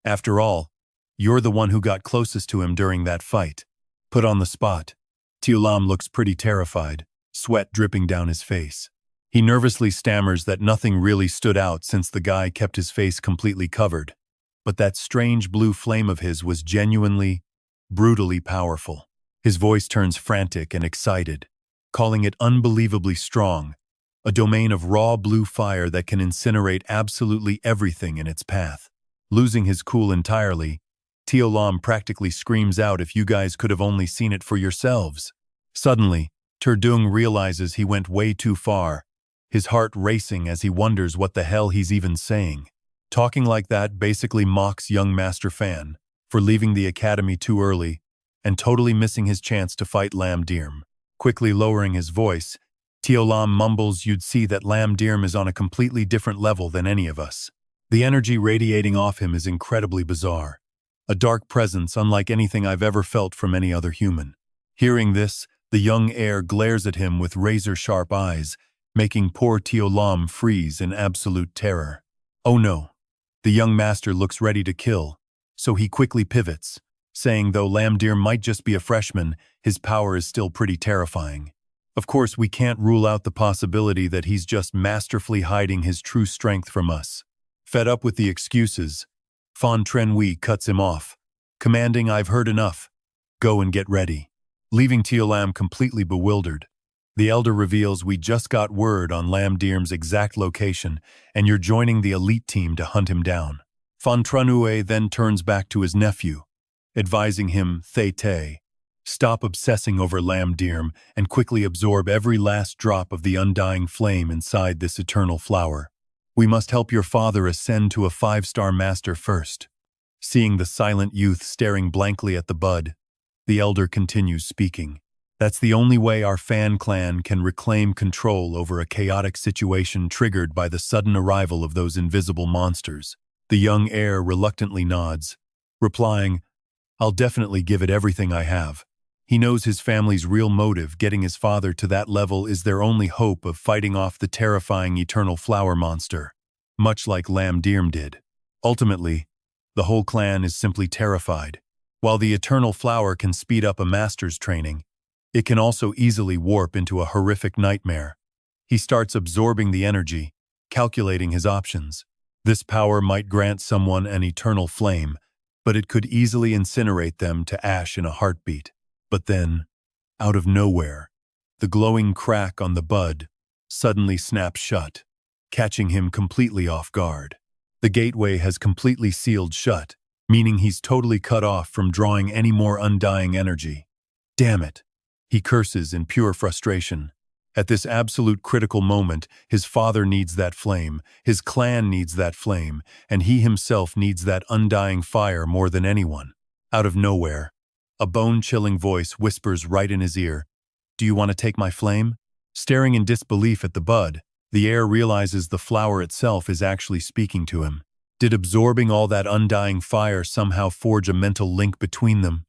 Speaker 1: After all, you're the one who got closest to him during that fight." Put on the spot, Teolam looks pretty terrified, sweat dripping down his face. He nervously stammers that nothing really stood out since the guy kept his face completely covered. But that strange blue flame of his was genuinely, brutally powerful. His voice turns frantic and excited, calling it unbelievably strong, a domain of raw blue fire that can incinerate absolutely everything in its path. Losing his cool entirely, Tio Lam practically screams out, "If you guys could have only seen it for yourselves." Suddenly, Turdung realizes he went way too far, his heart racing as he wonders what the hell he's even saying. Talking like that basically mocks young Master Fan for leaving the academy too early and totally missing his chance to fight Lam Dirm. Quickly lowering his voice, Tio Lam mumbles, "You'd see that Lam Dirm is on a completely different level than any of us. The energy radiating off him is incredibly bizarre. A dark presence unlike anything I've ever felt from any other human." Hearing this, the young heir glares at him with razor-sharp eyes, making poor Tio Lam freeze in absolute terror. Oh no. The young master looks ready to kill, so he quickly pivots, saying though Lam Dirm might just be a freshman, his power is still pretty terrifying. Of course, we can't rule out the possibility that he's just masterfully hiding his true strength from us. Fed up with the excuses, Fan Trenhui cuts him off, commanding, "I've heard enough. Go and get ready." Leaving Tio Lam completely bewildered, the elder reveals, "We just got word on Lam Dirm's exact location, and you're joining the elite team to hunt him down." Fan Trenhui then turns back to his nephew, advising him, "Thay, stop obsessing over Lam Dirm and quickly absorb every last drop of the undying flame inside this eternal flower. We must help your father ascend to a 5-star master first." Seeing the silent youth staring blankly at the bud, the elder continues speaking. "That's the only way our Fan clan can reclaim control over a chaotic situation triggered by the sudden arrival of those invisible monsters." The young heir reluctantly nods, replying, "I'll definitely give it everything I have." He knows his family's real motive, getting his father to that level, is their only hope of fighting off the terrifying eternal flower monster, much like Lam Dirm did. Ultimately, the whole clan is simply terrified. While the eternal flower can speed up a master's training, it can also easily warp into a horrific nightmare. He starts absorbing the energy, calculating his options. This power might grant someone an eternal flame, but it could easily incinerate them to ash in a heartbeat. But then, out of nowhere, the glowing crack on the bud suddenly snaps shut, catching him completely off guard. The gateway has completely sealed shut, meaning he's totally cut off from drawing any more undying energy. Damn it, he curses in pure frustration. At this absolute critical moment, his father needs that flame, his clan needs that flame, and he himself needs that undying fire more than anyone. Out of nowhere, a bone-chilling voice whispers right in his ear, "Do you want to take my flame?" Staring in disbelief at the bud, the heir realizes the flower itself is actually speaking to him. Did absorbing all that undying fire somehow forge a mental link between them?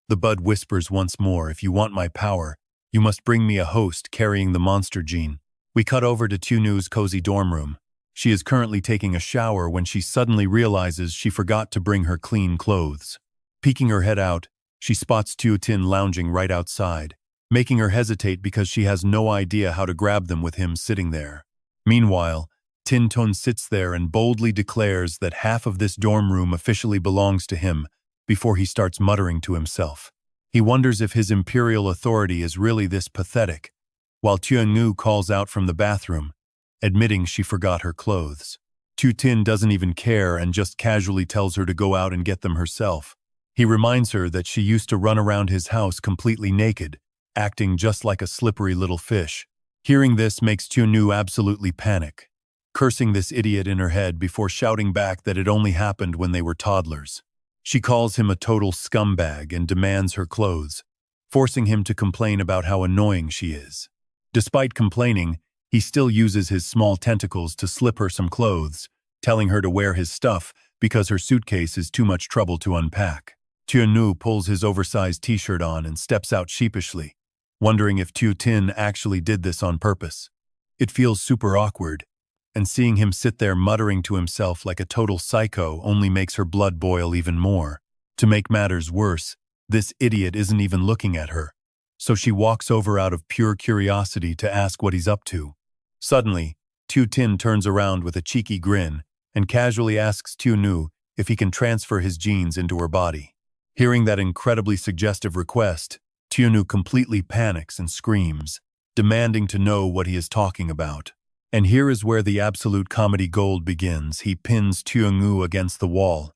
Speaker 1: The bud whispers once more, "If you want my power, you must bring me a host carrying the monster gene." We cut over to Tunu's cozy dorm room. She is currently taking a shower when she suddenly realizes she forgot to bring her clean clothes. Peeking her head out, she spots Tin lounging right outside, making her hesitate because she has no idea how to grab them with him sitting there. Meanwhile, Tin Ton sits there and boldly declares that half of this dorm room officially belongs to him before he starts muttering to himself. He wonders if his imperial authority is really this pathetic, while Tuanu calls out from the bathroom, admitting she forgot her clothes. Tin doesn't even care and just casually tells her to go out and get them herself. He reminds her that she used to run around his house completely naked, acting just like a slippery little fish. Hearing this makes Tuanu absolutely panic, cursing this idiot in her head before shouting back that it only happened when they were toddlers. She calls him a total scumbag and demands her clothes, forcing him to complain about how annoying she is. Despite complaining, he still uses his small tentacles to slip her some clothes, telling her to wear his stuff because her suitcase is too much trouble to unpack. Tuanu pulls his oversized t-shirt on and steps out sheepishly, wondering if Tin actually did this on purpose. It feels super awkward, and seeing him sit there muttering to himself like a total psycho only makes her blood boil even more. To make matters worse, this idiot isn't even looking at her, so she walks over out of pure curiosity to ask what he's up to. Suddenly, Tu Tin turns around with a cheeky grin and casually asks Tu Nu if he can transfer his genes into her body. Hearing that incredibly suggestive request, Tu Nu completely panics and screams, demanding to know what he is talking about. And here is where the absolute comedy gold begins. He pins Tu Nu against the wall,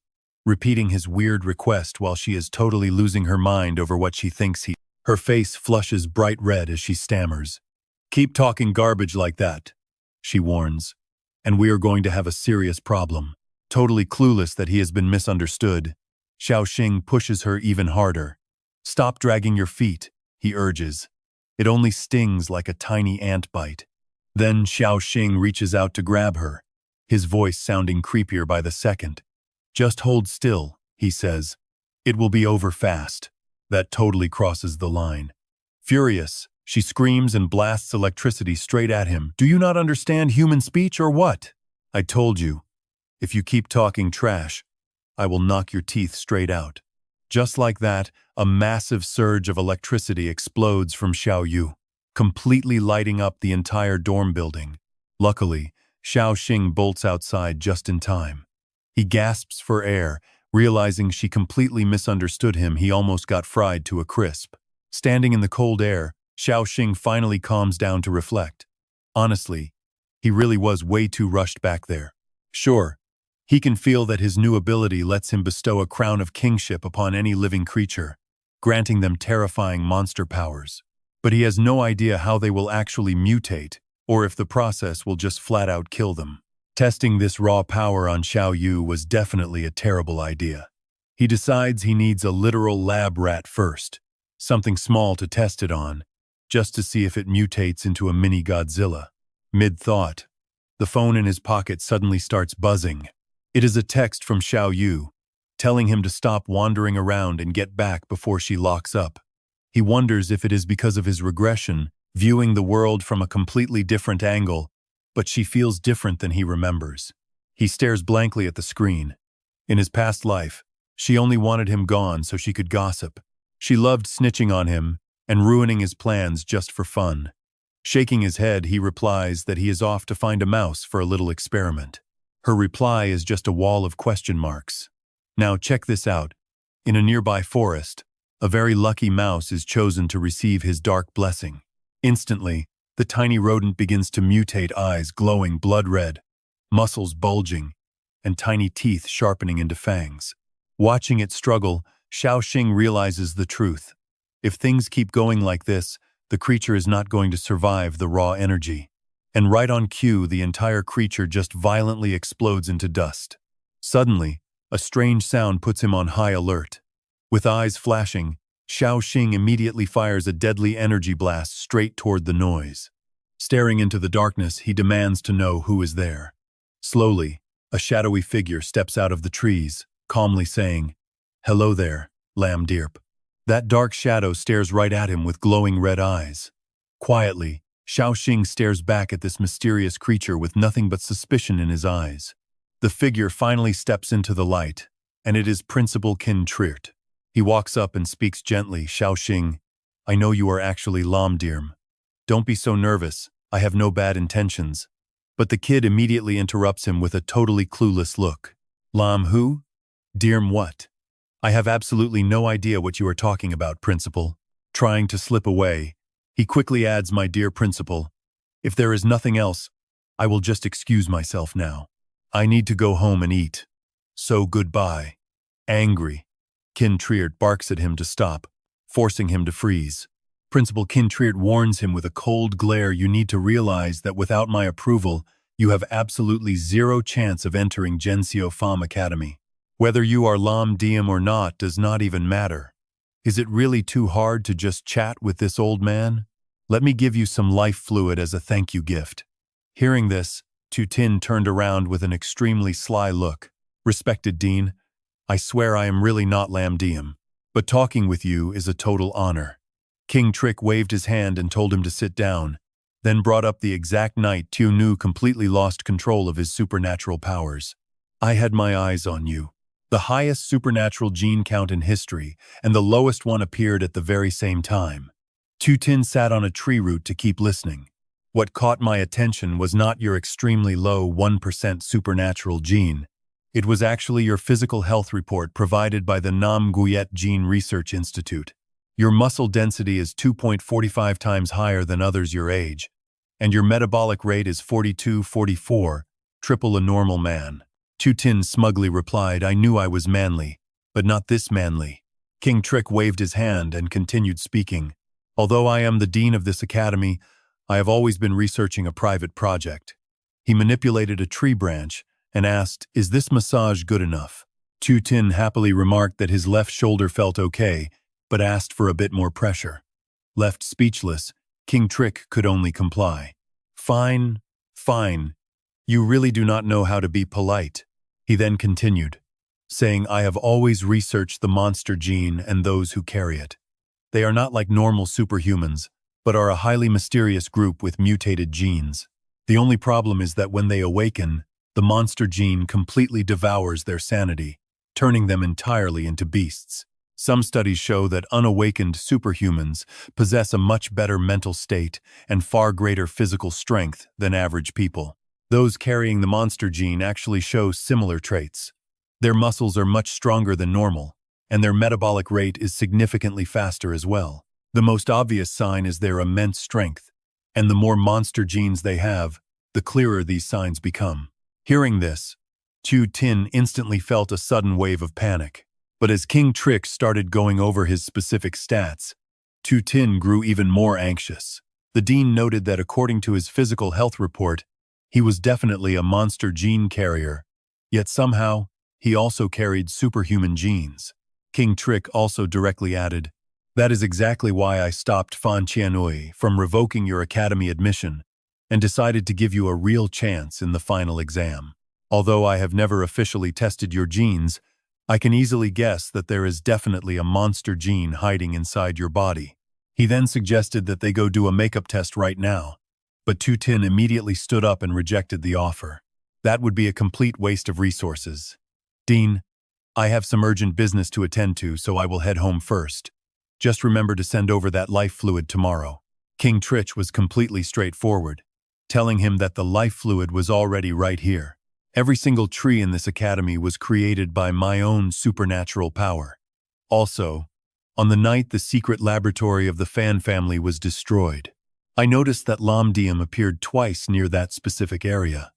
Speaker 1: repeating his weird request while she is totally losing her mind over what she thinks he. Her face flushes bright red as she stammers. "Keep talking garbage like that," she warns, "and we are going to have a serious problem." Totally clueless that he has been misunderstood, Xiao Xing pushes her even harder. "Stop dragging your feet," he urges. "It only stings like a tiny ant bite." Then Xiao Xing reaches out to grab her, his voice sounding creepier by the second. "Just hold still," he says. "It will be over fast." That totally crosses the line. Furious, she screams and blasts electricity straight at him. "Do you not understand human speech or what? I told you. If you keep talking trash, I will knock your teeth straight out." Just like that, a massive surge of electricity explodes from Xiao Yu, completely lighting up the entire dorm building. Luckily, Xiao Xing bolts outside just in time. He gasps for air, realizing she completely misunderstood him. He almost got fried to a crisp. Standing in the cold air, Xiao Xing finally calms down to reflect. Honestly, he really was way too rushed back there. Sure, he can feel that his new ability lets him bestow a crown of kingship upon any living creature, granting them terrifying monster powers. But he has no idea how they will actually mutate, or if the process will just flat out kill them. Testing this raw power on Xiao Yu was definitely a terrible idea. He decides he needs a literal lab rat first, something small to test it on, just to see if it mutates into a mini Godzilla. Mid-thought, the phone in his pocket suddenly starts buzzing. It is a text from Xiao Yu, telling him to stop wandering around and get back before she locks up. He wonders if it is because of his regression, viewing the world from a completely different angle, but she feels different than he remembers. He stares blankly at the screen. In his past life, she only wanted him gone so she could gossip. She loved snitching on him and ruining his plans just for fun. Shaking his head, he replies that he is off to find a mouse for a little experiment. Her reply is just a wall of question marks. Now check this out. In a nearby forest, a very lucky mouse is chosen to receive his dark blessing. Instantly, the tiny rodent begins to mutate, eyes glowing blood red, muscles bulging, and tiny teeth sharpening into fangs. Watching it struggle, Xiao Xing realizes the truth. If things keep going like this, the creature is not going to survive the raw energy. And right on cue, the entire creature just violently explodes into dust. Suddenly, a strange sound puts him on high alert. With eyes flashing, Xiao Xing immediately fires a deadly energy blast straight toward the noise. Staring into the darkness, he demands to know who is there. Slowly, a shadowy figure steps out of the trees, calmly saying, "Hello there, Lam Dirp." That dark shadow stares right at him with glowing red eyes. Quietly, Xiao Xing stares back at this mysterious creature with nothing but suspicion in his eyes. The figure finally steps into the light, and it is Principal Qin Triert. He walks up and speaks gently. "Xiao Xing, I know you are actually Lam Dirm. Don't be so nervous, I have no bad intentions." But the kid immediately interrupts him with a totally clueless look. "Lam who? Dirm what? I have absolutely no idea what you are talking about, Principal." Trying to slip away, he quickly adds, "My dear Principal, if there is nothing else, I will just excuse myself now. I need to go home and eat. So goodbye." Angry, Qin Triert barks at him to stop, forcing him to freeze. Principal Qin Triert warns him with a cold glare, "You need to realize that without my approval, you have absolutely zero chance of entering Gensio Pham Academy. Whether you are Lam Diem or not does not even matter. Is it really too hard to just chat with this old man? Let me give you some life fluid as a thank you gift." Hearing this, Tu Tin turned around with an extremely sly look. "Respected Dean, I swear I am really not Lam Diem, but talking with you is a total honor." King Trick waved his hand and told him to sit down, then brought up the exact night Tu Nu completely lost control of his supernatural powers. "I had my eyes on you. The highest supernatural gene count in history, and the lowest one appeared at the very same time." Tu Tin sat on a tree root to keep listening. What caught my attention was not your extremely low 1% supernatural gene. It was actually your physical health report provided by the Nam Nguyet Gene Research Institute. Your muscle density is 2.45 times higher than others your age, and your metabolic rate is 42-44, triple a normal man. Chu Tin smugly replied, I knew I was manly, but not this manly. King Trick waved his hand and continued speaking. Although I am the dean of this academy, I have always been researching a private project. He manipulated a tree branch and asked, is this massage good enough? Chu Tin happily remarked that his left shoulder felt okay, but asked for a bit more pressure. Left speechless, King Trick could only comply. Fine, fine. You really do not know how to be polite. He then continued, saying, I have always researched the monster gene and those who carry it. They are not like normal superhumans, but are a highly mysterious group with mutated genes. The only problem is that when they awaken, the monster gene completely devours their sanity, turning them entirely into beasts. Some studies show that unawakened superhumans possess a much better mental state and far greater physical strength than average people. Those carrying the monster gene actually show similar traits. Their muscles are much stronger than normal, and their metabolic rate is significantly faster as well. The most obvious sign is their immense strength, and the more monster genes they have, the clearer these signs become. Hearing this, Chu Tin instantly felt a sudden wave of panic. But as King Trick started going over his specific stats, Chu Tin grew even more anxious. The dean noted that according to his physical health report, he was definitely a monster gene carrier, yet somehow, he also carried superhuman genes. King Trick also directly added, that is exactly why I stopped Fan Qianui from revoking your academy admission and decided to give you a real chance in the final exam. Although I have never officially tested your genes, I can easily guess that there is definitely a monster gene hiding inside your body. He then suggested that they go do a makeup test right now, but Chu Tin immediately stood up and rejected the offer. That would be a complete waste of resources. Dean, I have some urgent business to attend to, so I will head home first. Just remember to send over that life fluid tomorrow. King Trick was completely straightforward, telling him that the life fluid was already right here. Every single tree in this academy was created by my own supernatural power. Also, on the night the secret laboratory of the Fan family was destroyed, I noticed that Lam Diem appeared twice near that specific area.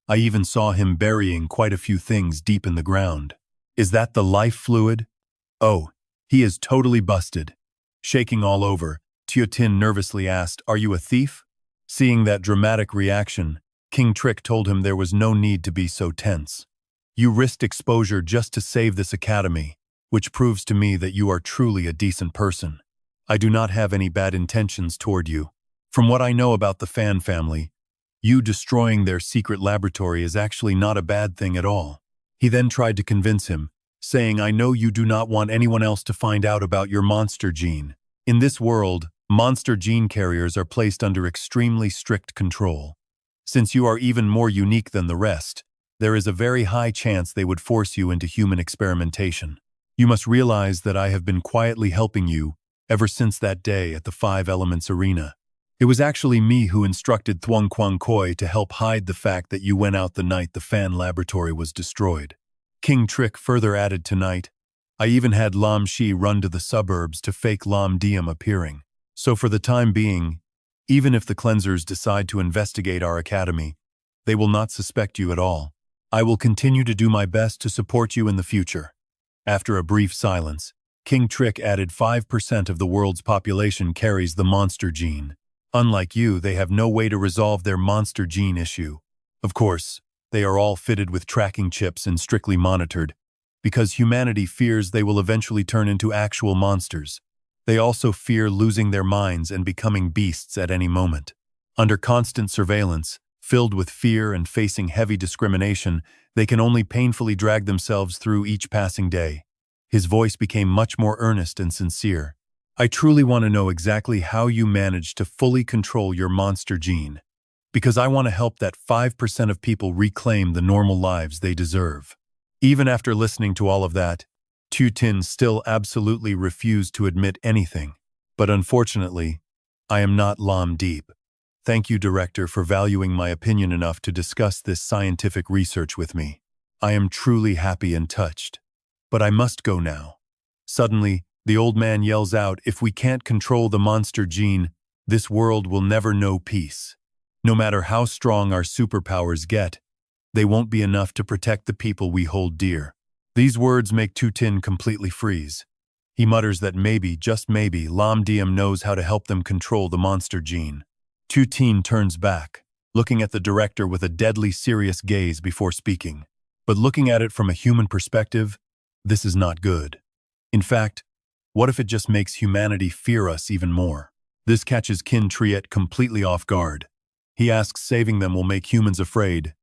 Speaker 1: I even saw him burying quite a few things deep in the ground. Is that the life fluid? Oh, he is totally busted. Shaking all over, Chu Tin nervously asked, are you a thief? Seeing that dramatic reaction, King Trick told him there was no need to be so tense. You risked exposure just to save this academy, which proves to me that you are truly a decent person. I do not have any bad intentions toward you. From what I know about the Fan family, you destroying their secret laboratory is actually not a bad thing at all. He then tried to convince him, saying, I know you do not want anyone else to find out about your monster gene. In this world, monster gene carriers are placed under extremely strict control. Since you are even more unique than the rest, there is a very high chance they would force you into human experimentation. You must realize that I have been quietly helping you ever since that day at the Five Elements Arena. It was actually me who instructed Thuong Quang Koi to help hide the fact that you went out the night the Fan laboratory was destroyed. King Trick further added tonight, I even had Lam Shi run to the suburbs to fake Lam Diem appearing. So for the time being, even if the cleansers decide to investigate our academy, they will not suspect you at all. I will continue to do my best to support you in the future. After a brief silence, King Trick added 5% of the world's population carries the monster gene. Unlike you, they have no way to resolve their monster gene issue. Of course, they are all fitted with tracking chips and strictly monitored, because humanity fears they will eventually turn into actual monsters. They also fear losing their minds and becoming beasts at any moment. Under constant surveillance, filled with fear and facing heavy discrimination, they can only painfully drag themselves through each passing day. His voice became much more earnest and sincere. I truly want to know exactly how you managed to fully control your monster gene, because I want to help that 5% of people reclaim the normal lives they deserve. Even after listening to all of that, Chu Tin still absolutely refused to admit anything. But unfortunately, I am not Lam Deep. Thank you, Director, for valuing my opinion enough to discuss this scientific research with me. I am truly happy and touched. But I must go now. Suddenly, the old man yells out, if we can't control the monster gene, this world will never know peace. No matter how strong our superpowers get, they won't be enough to protect the people we hold dear. These words make Tutin completely freeze. He mutters that maybe, just maybe, Lam Diem knows how to help them control the monster gene. Tutin turns back, looking at the director with a deadly serious gaze before speaking. But looking at it from a human perspective, this is not good. In fact, what if it just makes humanity fear us even more? This catches Qin Triet completely off guard. He asks saving them will make humans afraid.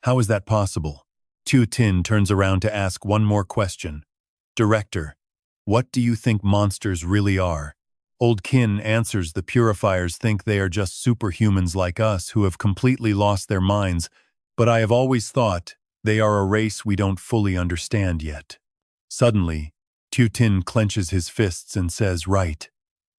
Speaker 1: How is that possible? Tutin turns around to ask one more question. Director, what do you think monsters really are? Old Qin answers the purifiers think they are just superhumans like us who have completely lost their minds, but I have always thought they are a race we don't fully understand yet. Suddenly, Tutin clenches his fists and says, right,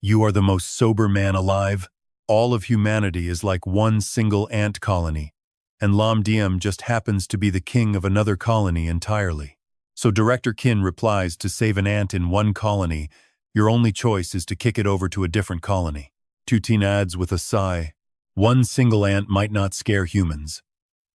Speaker 1: you are the most sober man alive. All of humanity is like one single ant colony, and Lam Diem just happens to be the king of another colony entirely. So Director Qin replies, to save an ant in one colony, your only choice is to kick it over to a different colony. Tutin adds with a sigh, one single ant might not scare humans.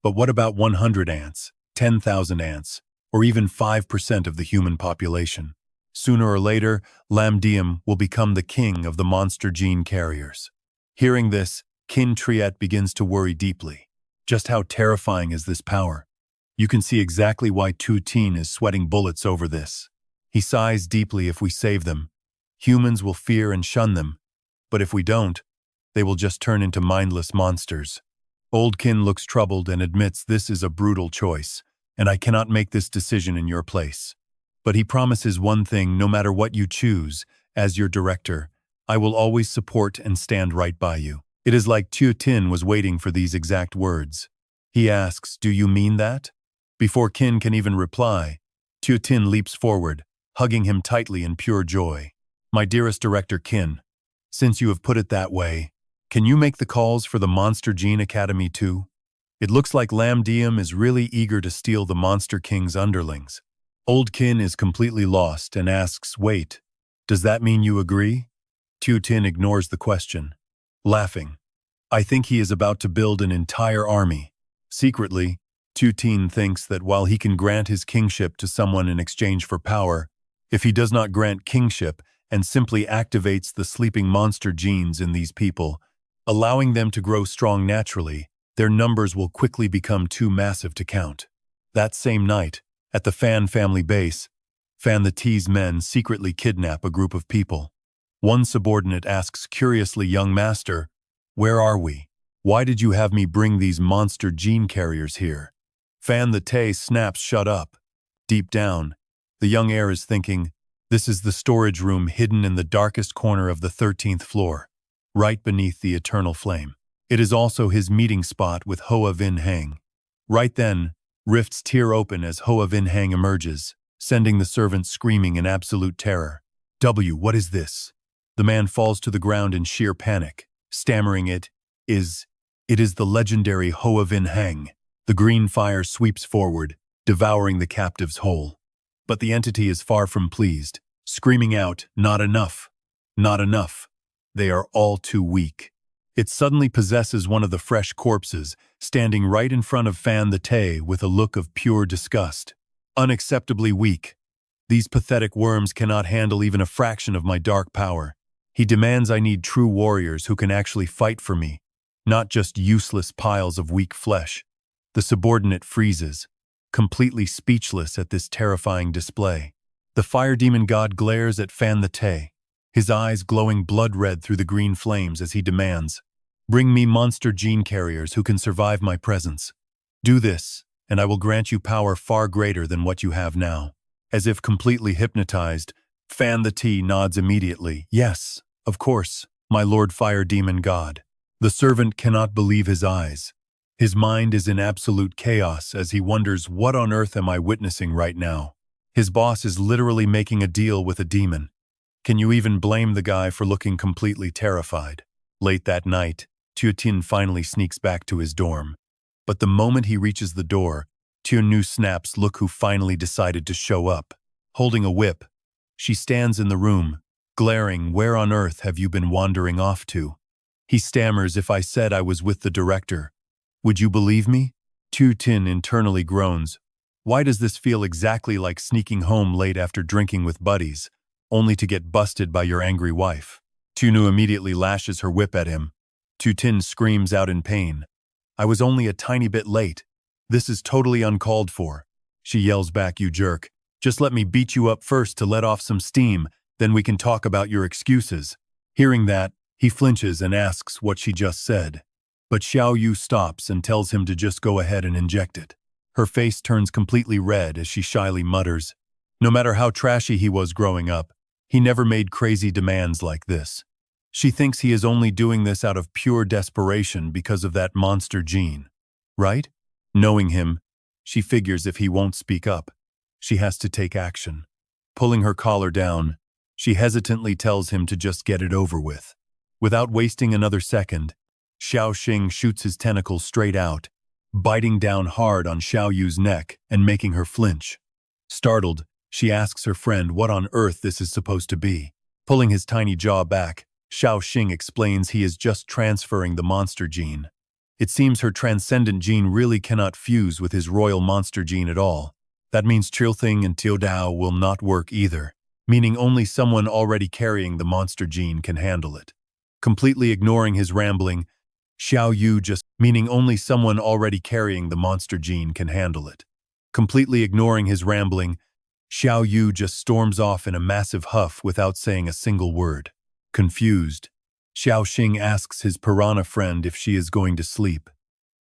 Speaker 1: But what about 100 ants, 10,000 ants, or even 5% of the human population? Sooner or later, Lam Diem will become the king of the monster gene carriers. Hearing this, Qin Triet begins to worry deeply. Just how terrifying is this power? You can see exactly why Tutin is sweating bullets over this. He sighs deeply. If we save them, humans will fear and shun them. But if we don't, they will just turn into mindless monsters. Old Qin looks troubled and admits this is a brutal choice, and I cannot make this decision in your place. But he promises one thing, no matter what you choose, as your director, I will always support and stand right by you. It is like Tutin was waiting for these exact words. He asks, do you mean that? Before Qin can even reply, Tutin leaps forward, hugging him tightly in pure joy. My dearest Director Qin, since you have put it that way, can you make the calls for the Monster Gene Academy too? It looks like Lam Diem is really eager to steal the Monster King's underlings. Old Qin is completely lost and asks, wait, does that mean you agree? Tutin ignores the question, laughing. I think he is about to build an entire army. Secretly, Tutin thinks that while he can grant his kingship to someone in exchange for power, if he does not grant kingship and simply activates the sleeping monster genes in these people, allowing them to grow strong naturally, their numbers will quickly become too massive to count. That same night, at the Fan family base, Fan the T's men secretly kidnap a group of people. One subordinate asks curiously, young master, where are we? Why did you have me bring these monster gene carriers here? Fan the Tay snaps, shut up. Deep down, the young heir is thinking, this is the storage room hidden in the darkest corner of the 13th floor, right beneath the eternal flame. It is also his meeting spot with Hoa Vin Hang. Right then, rifts tear open as Hoa Vin Hang emerges, sending the servant screaming in absolute terror. What is this? The man falls to the ground in sheer panic, stammering it is the legendary Hoa Vin Hang. The green fire sweeps forward, devouring the captives whole. But the entity is far from pleased, screaming out, not enough, not enough. They are all too weak. It suddenly possesses one of the fresh corpses, standing right in front of Fan the Tay with a look of pure disgust. Unacceptably weak. These pathetic worms cannot handle even a fraction of my dark power. He demands I need true warriors who can actually fight for me, not just useless piles of weak flesh. The subordinate freezes, completely speechless at this terrifying display. The fire demon god glares at Fan the Tay, his eyes glowing blood red through the green flames as he demands, bring me monster gene carriers who can survive my presence. Do this, and I will grant you power far greater than what you have now. As if completely hypnotized, Fan the T nods immediately. Yes, of course, my Lord Fire Demon God. The servant cannot believe his eyes. His mind is in absolute chaos as he wonders, what on earth am I witnessing right now? His boss is literally making a deal with a demon. Can you even blame the guy for looking completely terrified? Late that night, Tin finally sneaks back to his dorm. But the moment he reaches the door, Nu snaps, "Look who finally decided to show up." Holding a whip, she stands in the room, glaring, "Where on earth have you been wandering off to?" He stammers, "If I said I was with the director, would you believe me?" Tin internally groans. Why does this feel exactly like sneaking home late after drinking with buddies, only to get busted by your angry wife? Nu immediately lashes her whip at him. Tin screams out in pain. "I was only a tiny bit late. This is totally uncalled for." She yells back, "You jerk. Just let me beat you up first to let off some steam, then we can talk about your excuses." Hearing that, he flinches and asks what she just said. But Xiao Yu stops and tells him to just go ahead and inject it. Her face turns completely red as she shyly mutters, no matter how trashy he was growing up, he never made crazy demands like this. She thinks he is only doing this out of pure desperation because of that monster gene. Right? Knowing him, she figures if he won't speak up, she has to take action. Pulling her collar down, she hesitantly tells him to just get it over with. Without wasting another second, Xiao Xing shoots his tentacles straight out, biting down hard on Xiao Yu's neck and making her flinch. Startled, she asks her friend what on earth this is supposed to be. Pulling his tiny jaw back, Xiao Xing explains he is just transferring the monster gene. It seems her transcendent gene really cannot fuse with his royal monster gene at all. That means Trilthing and Tiodao will not work either, meaning only someone already carrying the monster gene can handle it. Completely ignoring his rambling, Xiao Yu just meaning only someone already carrying the monster gene can handle it. Completely ignoring his rambling, Xiao Yu just storms off in a massive huff without saying a single word. Confused, Xiao Xing asks his piranha friend if she is going to sleep.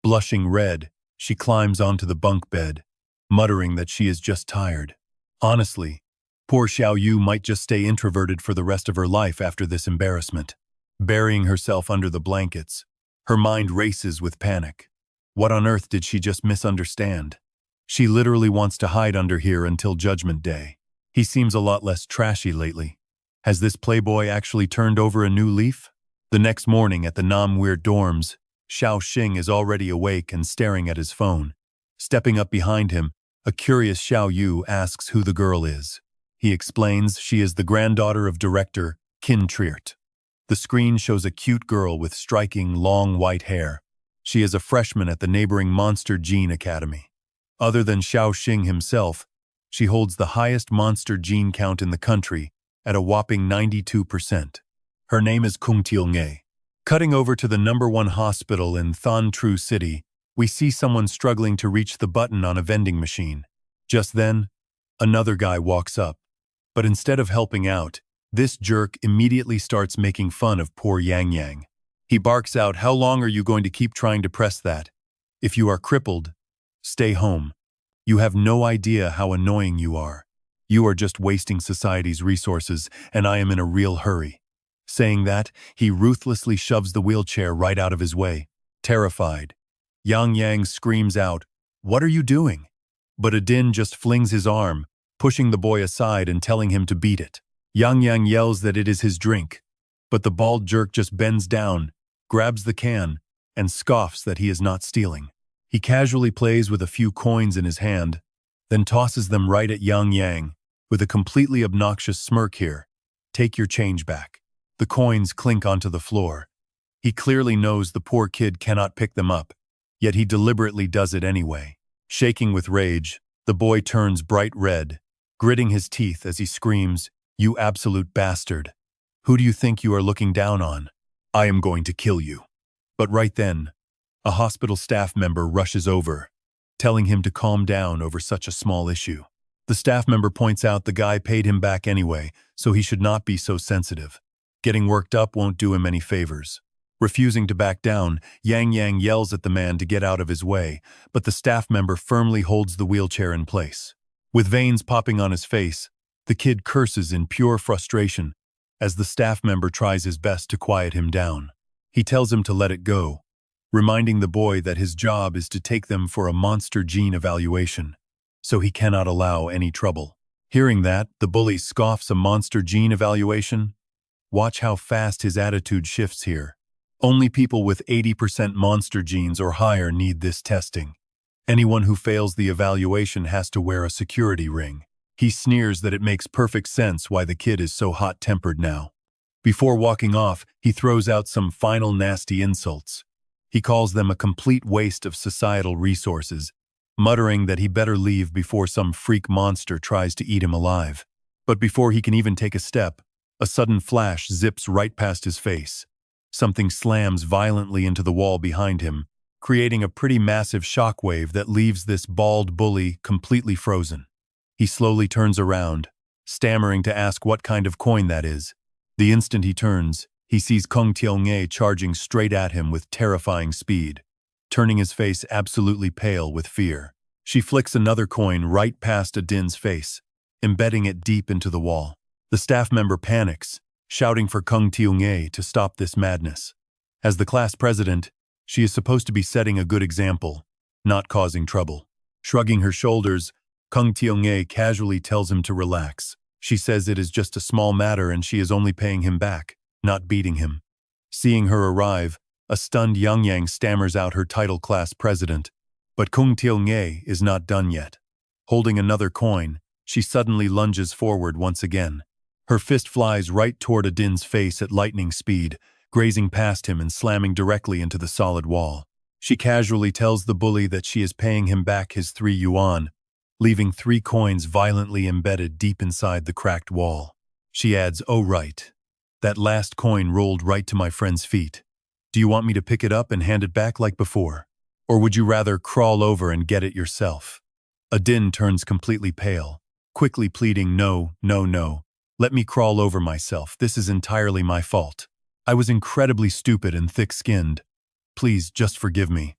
Speaker 1: Blushing red, she climbs onto the bunk bed, muttering that she is just tired. Honestly, poor Xiao Yu might just stay introverted for the rest of her life after this embarrassment. Burying herself under the blankets, her mind races with panic. What on earth did she just misunderstand? She literally wants to hide under here until Judgment Day. He seems a lot less trashy lately. Has this playboy actually turned over a new leaf? The next morning at the Namweir dorms, Xiao Xing is already awake and staring at his phone. Stepping up behind him, a curious Xiao Yu asks who the girl is. He explains she is the granddaughter of director Qin Triert. The screen shows a cute girl with striking, long white hair. She is a freshman at the neighboring Monster Gene Academy. Other than Xiao Xing himself, she holds the highest monster gene count in the country at a whopping 92%. Her name is Kung Tilnge. Cutting over to the #1 hospital in Than Tru City, we see someone struggling to reach the button on a vending machine. Just then, another guy walks up. But instead of helping out, this jerk immediately starts making fun of poor Yang Yang. He barks out, "How long are you going to keep trying to press that? If you are crippled, stay home. You have no idea how annoying you are. You are just wasting society's resources, and I am in a real hurry." Saying that, he ruthlessly shoves the wheelchair right out of his way. Terrified, Yang Yang screams out, "What are you doing?" But Adin just flings his arm, pushing the boy aside and telling him to beat it. Yang Yang yells that it is his drink, but the bald jerk just bends down, grabs the can, and scoffs that he is not stealing. He casually plays with a few coins in his hand, then tosses them right at Yang Yang, with a completely obnoxious smirk here. "Take your change back." The coins clink onto the floor. He clearly knows the poor kid cannot pick them up, yet he deliberately does it anyway. Shaking with rage, the boy turns bright red, gritting his teeth as he screams, "You absolute bastard! Who do you think you are looking down on? I am going to kill you." But right then, a hospital staff member rushes over, telling him to calm down over such a small issue. The staff member points out the guy paid him back anyway, so he should not be so sensitive. Getting worked up won't do him any favors. Refusing to back down, Yang Yang yells at the man to get out of his way, but the staff member firmly holds the wheelchair in place. With veins popping on his face, the kid curses in pure frustration as the staff member tries his best to quiet him down. He tells him to let it go, reminding the boy that his job is to take them for a monster gene evaluation, so he cannot allow any trouble. Hearing that, the bully scoffs a monster gene evaluation. Watch how fast his attitude shifts here. Only people with 80% monster genes or higher need this testing. Anyone who fails the evaluation has to wear a security ring. He sneers that it makes perfect sense why the kid is so hot-tempered now. Before walking off, he throws out some final nasty insults. He calls them a complete waste of societal resources, muttering that he better leave before some freak monster tries to eat him alive. But before he can even take a step, a sudden flash zips right past his face. Something slams violently into the wall behind him, creating a pretty massive shockwave that leaves this bald bully completely frozen. He slowly turns around, stammering to ask what kind of coin that is. The instant he turns, he sees Kung Tiong-e charging straight at him with terrifying speed, turning his face absolutely pale with fear. She flicks another coin right past Adin's face, embedding it deep into the wall. The staff member panics, shouting for Kung Tiong-e to stop this madness. As the class president, she is supposed to be setting a good example, not causing trouble. Shrugging her shoulders, Kung Tiong-e casually tells him to relax. She says it is just a small matter and she is only paying him back, not beating him. Seeing her arrive, a stunned Yang stammers out her title class president. But Kung Tiong-e is not done yet. Holding another coin, she suddenly lunges forward once again. Her fist flies right toward Adin's face at lightning speed, grazing past him and slamming directly into the solid wall. She casually tells the bully that she is paying him back his 3 yuan, leaving 3 coins violently embedded deep inside the cracked wall. She adds, "Oh right. That last coin rolled right to my friend's feet. Do you want me to pick it up and hand it back like before? Or would you rather crawl over and get it yourself?" Adin turns completely pale, quickly pleading, "No, no, no. Let me crawl over myself. This is entirely my fault. I was incredibly stupid and thick-skinned. Please, just forgive me.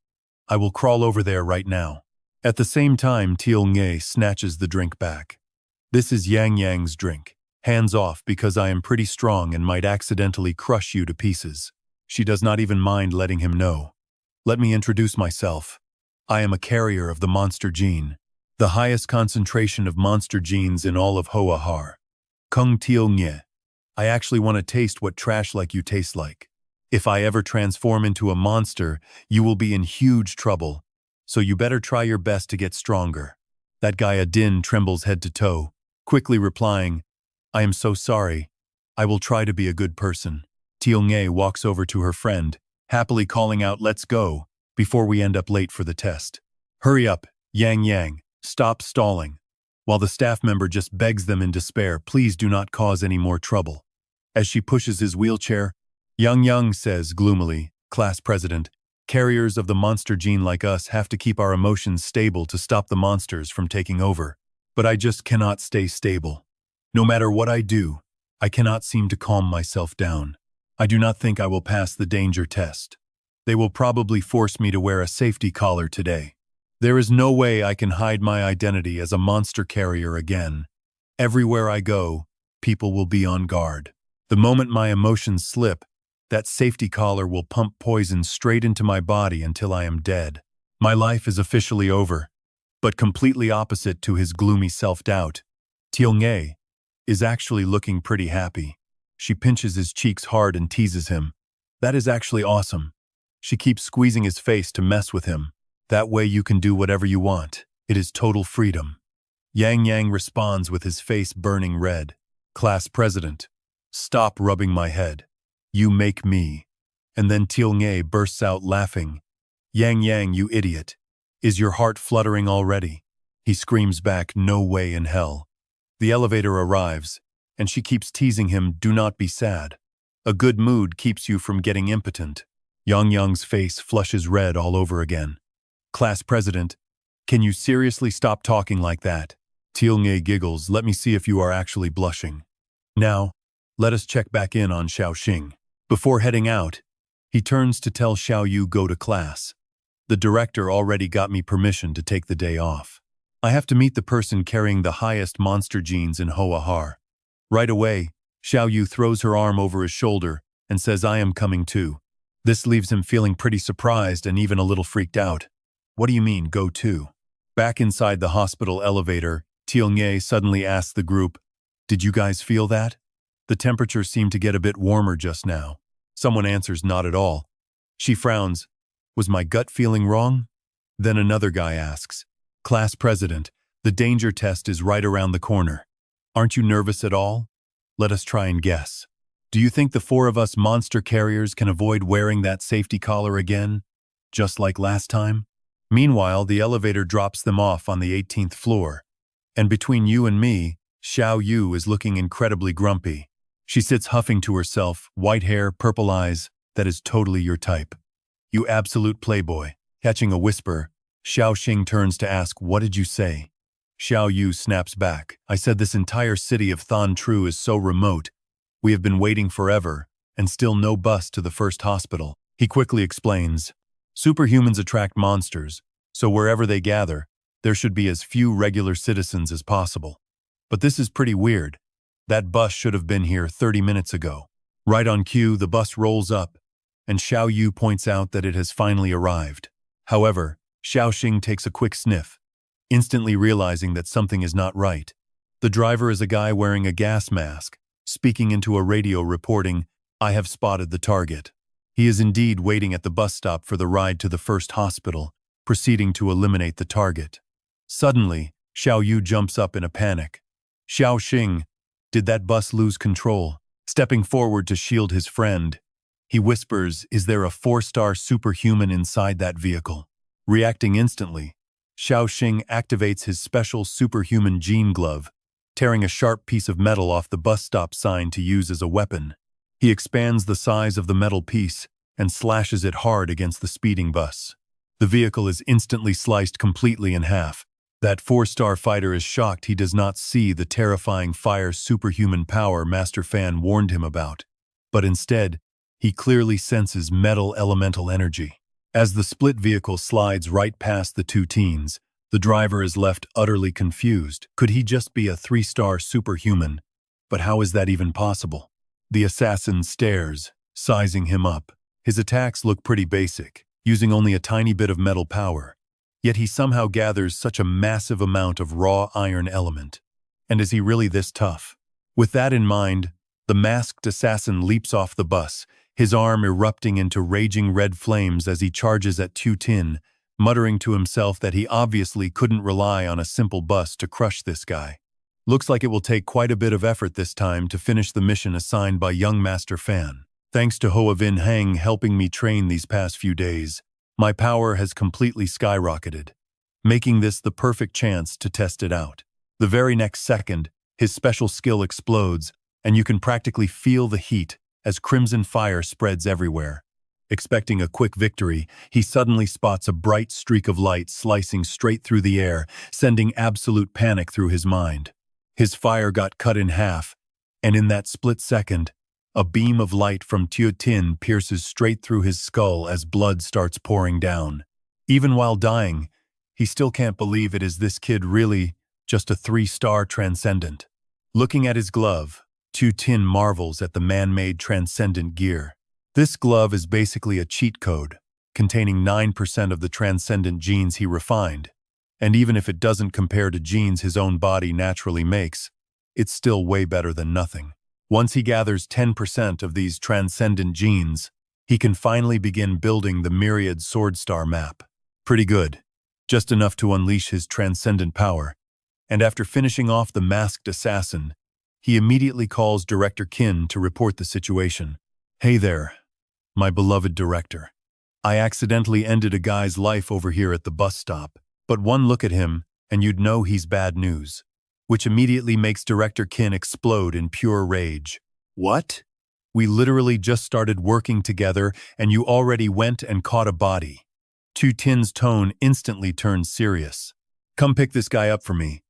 Speaker 1: I will crawl over there right now." At the same time, Tiong-e snatches the drink back. "This is Yang's drink. Hands off because I am pretty strong and might accidentally crush you to pieces." She does not even mind letting him know. "Let me introduce myself. I am a carrier of the monster gene, the highest concentration of monster genes in all of Hoa. Kung Tiong-e. I actually want to taste what trash like you taste like. If I ever transform into a monster, you will be in huge trouble. So you better try your best to get stronger." That guy Adin trembles head to toe, quickly replying, "I am so sorry. I will try to be a good person." Tiong-e walks over to her friend, happily calling out, "Let's go," before we end up late for the test. "Hurry up, Yang. Stop stalling." While the staff member just begs them in despair, "Please do not cause any more trouble." As she pushes his wheelchair, Yang says gloomily, "Class president, carriers of the monster gene like us have to keep our emotions stable to stop the monsters from taking over. But I just cannot stay stable. No matter what I do, I cannot seem to calm myself down. I do not think I will pass the danger test. They will probably force me to wear a safety collar today. There is no way I can hide my identity as a monster carrier again. Everywhere I go, people will be on guard. The moment my emotions slip, that safety collar will pump poison straight into my body until I am dead. My life is officially over." But completely opposite to his gloomy self-doubt, Tiong-e is actually looking pretty happy. She pinches his cheeks hard and teases him. "That is actually awesome." She keeps squeezing his face to mess with him. "That way you can do whatever you want. It is total freedom." Yang responds with his face burning red. "Class president, stop rubbing my head. You make me." And then Tiong-e bursts out laughing. Yang, you idiot. Is your heart fluttering already?" He screams back, "No way in hell." The elevator arrives, and she keeps teasing him, "Do not be sad. A good mood keeps you from getting impotent." Yang's face flushes red all over again. "Class president, can you seriously stop talking like that?" Tiong-e giggles, "Let me see if you are actually blushing. Now, let us check back in on Xiao Xing." Before heading out, he turns to tell Xiao Yu go to class. "The director already got me permission to take the day off. I have to meet the person carrying the highest monster genes in Hoa. Right away, Xiao Yu throws her arm over his shoulder and says, "I am coming too." This leaves him feeling pretty surprised and even a little freaked out. "What do you mean, go too?" Back inside the hospital elevator, Tiong-e suddenly asks the group, "Did you guys feel that? The temperature seemed to get a bit warmer just now." Someone answers, "Not at all. She frowns. Was my gut feeling wrong? Then another guy asks, Class President, the danger test is right around the corner. Aren't you nervous at all? Let us try and guess. Do you think the four of us monster carriers can avoid wearing that safety collar again, just like last time? Meanwhile, the elevator drops them off on the 18th floor. And between you and me, Xiao Yu is looking incredibly grumpy. She sits huffing to herself, white hair, purple eyes. That is totally your type. You absolute playboy. Catching a whisper, Xiao Xing turns to ask, what did you say? Xiao Yu snaps back. I said this entire city of Than Tru is so remote. We have been waiting forever, and still no bus to the first hospital. He quickly explains, superhumans attract monsters, so wherever they gather, there should be as few regular citizens as possible. But this is pretty weird. That bus should have been here 30 minutes ago. Right on cue, the bus rolls up, and Xiao Yu points out that it has finally arrived. However, Xiao Xing takes a quick sniff, instantly realizing that something is not right. The driver is a guy wearing a gas mask, speaking into a radio reporting, I have spotted the target. He is indeed waiting at the bus stop for the ride to the first hospital, proceeding to eliminate the target. Suddenly, Xiao Yu jumps up in a panic. Xiao Xing, did that bus lose control? Stepping forward to shield his friend, he whispers, is there a 4-star superhuman inside that vehicle? Reacting instantly, Xiao Xing activates his special superhuman gene glove, tearing a sharp piece of metal off the bus stop sign to use as a weapon. He expands the size of the metal piece and slashes it hard against the speeding bus. The vehicle is instantly sliced completely in half. That 4-star fighter is shocked he does not see the terrifying fire superhuman power Master Fan warned him about. But instead, he clearly senses metal elemental energy. As the split vehicle slides right past the two teens, the driver is left utterly confused. Could he just be a 3-star superhuman? But how is that even possible? The assassin stares, sizing him up. His attacks look pretty basic, using only a tiny bit of metal power. Yet he somehow gathers such a massive amount of raw iron element. And is he really this tough? With that in mind, the masked assassin leaps off the bus, his arm erupting into raging red flames as he charges at Tu Tin, muttering to himself that he obviously couldn't rely on a simple bus to crush this guy. Looks like it will take quite a bit of effort this time to finish the mission assigned by young Master Fan. Thanks to Hoa Vin Heng helping me train these past few days, my power has completely skyrocketed, making this the perfect chance to test it out. The very next second, his special skill explodes, and you can practically feel the heat as crimson fire spreads everywhere. Expecting a quick victory, he suddenly spots a bright streak of light slicing straight through the air, sending absolute panic through his mind. His fire got cut in half, and in that split second, a beam of light from Tu Tin pierces straight through his skull as blood starts pouring down. Even while dying, he still can't believe it is this kid really just a 3-star transcendent. Looking at his glove, Tu Tin marvels at the man-made transcendent gear. This glove is basically a cheat code, containing 9% of the transcendent genes he refined. And even if it doesn't compare to genes his own body naturally makes, it's still way better than nothing. Once he gathers 10% of these transcendent genes, he can finally begin building the myriad sword star map. Pretty good. Just enough to unleash his transcendent power. And after finishing off the masked assassin, he immediately calls Director Qin to report the situation. Hey there, my beloved director. I accidentally ended a guy's life over here at the bus stop, but one look at him and you'd know he's bad news, which immediately makes Director Qin explode in pure rage. What? We literally just started working together and you already went and caught a body. Tu Tin's tone instantly turns serious. Come pick this guy up for me,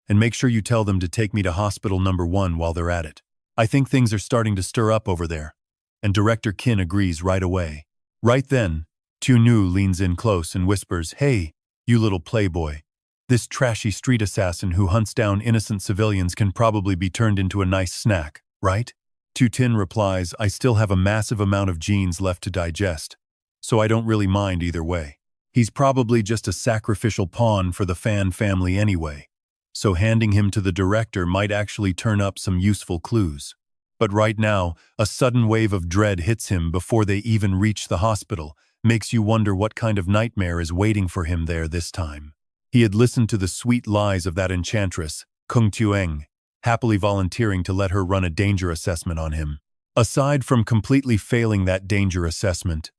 Speaker 1: and make sure you tell them to take me to hospital number 1 while they're at it. I think things are starting to stir up over there. And Director Qin agrees right away. Right then, Tu Nu leans in close and whispers, Hey, you little playboy. This trashy street assassin who hunts down innocent civilians can probably be turned into a nice snack, right? Tu Tin replies, I still have a massive amount of genes left to digest, so I don't really mind either way. He's probably just a sacrificial pawn for the Fan family anyway, so handing him to the director might actually turn up some useful clues. But right now, a sudden wave of dread hits him before they even reach the hospital, makes you wonder what kind of nightmare is waiting for him there this time. He had listened to the sweet lies of that enchantress, Kung Tueng, happily volunteering to let her run a danger assessment on him. Aside from completely failing that danger assessment,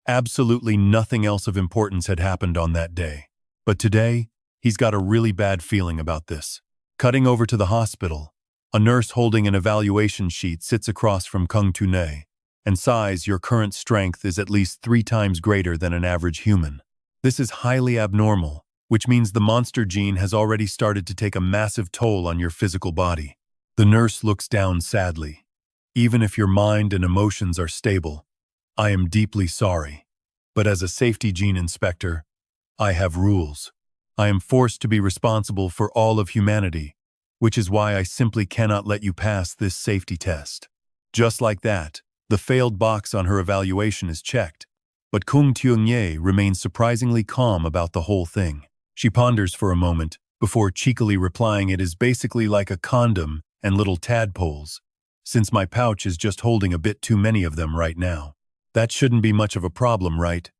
Speaker 1: absolutely nothing else of importance had happened on that day. But today, he's got a really bad feeling about this. Cutting over to the hospital, a nurse holding an evaluation sheet sits across from Kung Tunei and sighs, "Your current strength is at least 3 times greater than an average human. This is highly abnormal, which means the monster gene has already started to take a massive toll on your physical body." The nurse looks down sadly. "Even if your mind and emotions are stable, I am deeply sorry. But as a safety gene inspector, I have rules. I am forced to be responsible for all of humanity, which is why I simply cannot let you pass this safety test." Just like that, the failed box on her evaluation is checked. But Kung Tueng remains surprisingly calm about the whole thing. She ponders for a moment, before cheekily replying, "It is basically like a condom and little tadpoles, since my pouch is just holding a bit too many of them right now. That shouldn't be much of a problem, right?"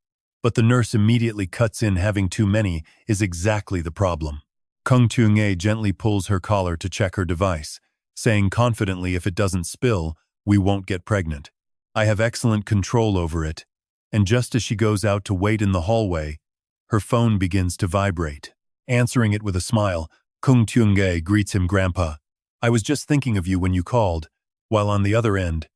Speaker 1: But the nurse immediately cuts in. Having too many is exactly the problem. Kung Tueng gently pulls her collar to check her device, saying confidently, "If it doesn't spill, we won't get pregnant. I have excellent control over it." And just as she goes out to wait in the hallway, her phone begins to vibrate. Answering it with a smile, Kung Tueng greets him, "Grandpa, I was just thinking of you when you called," while on the other end,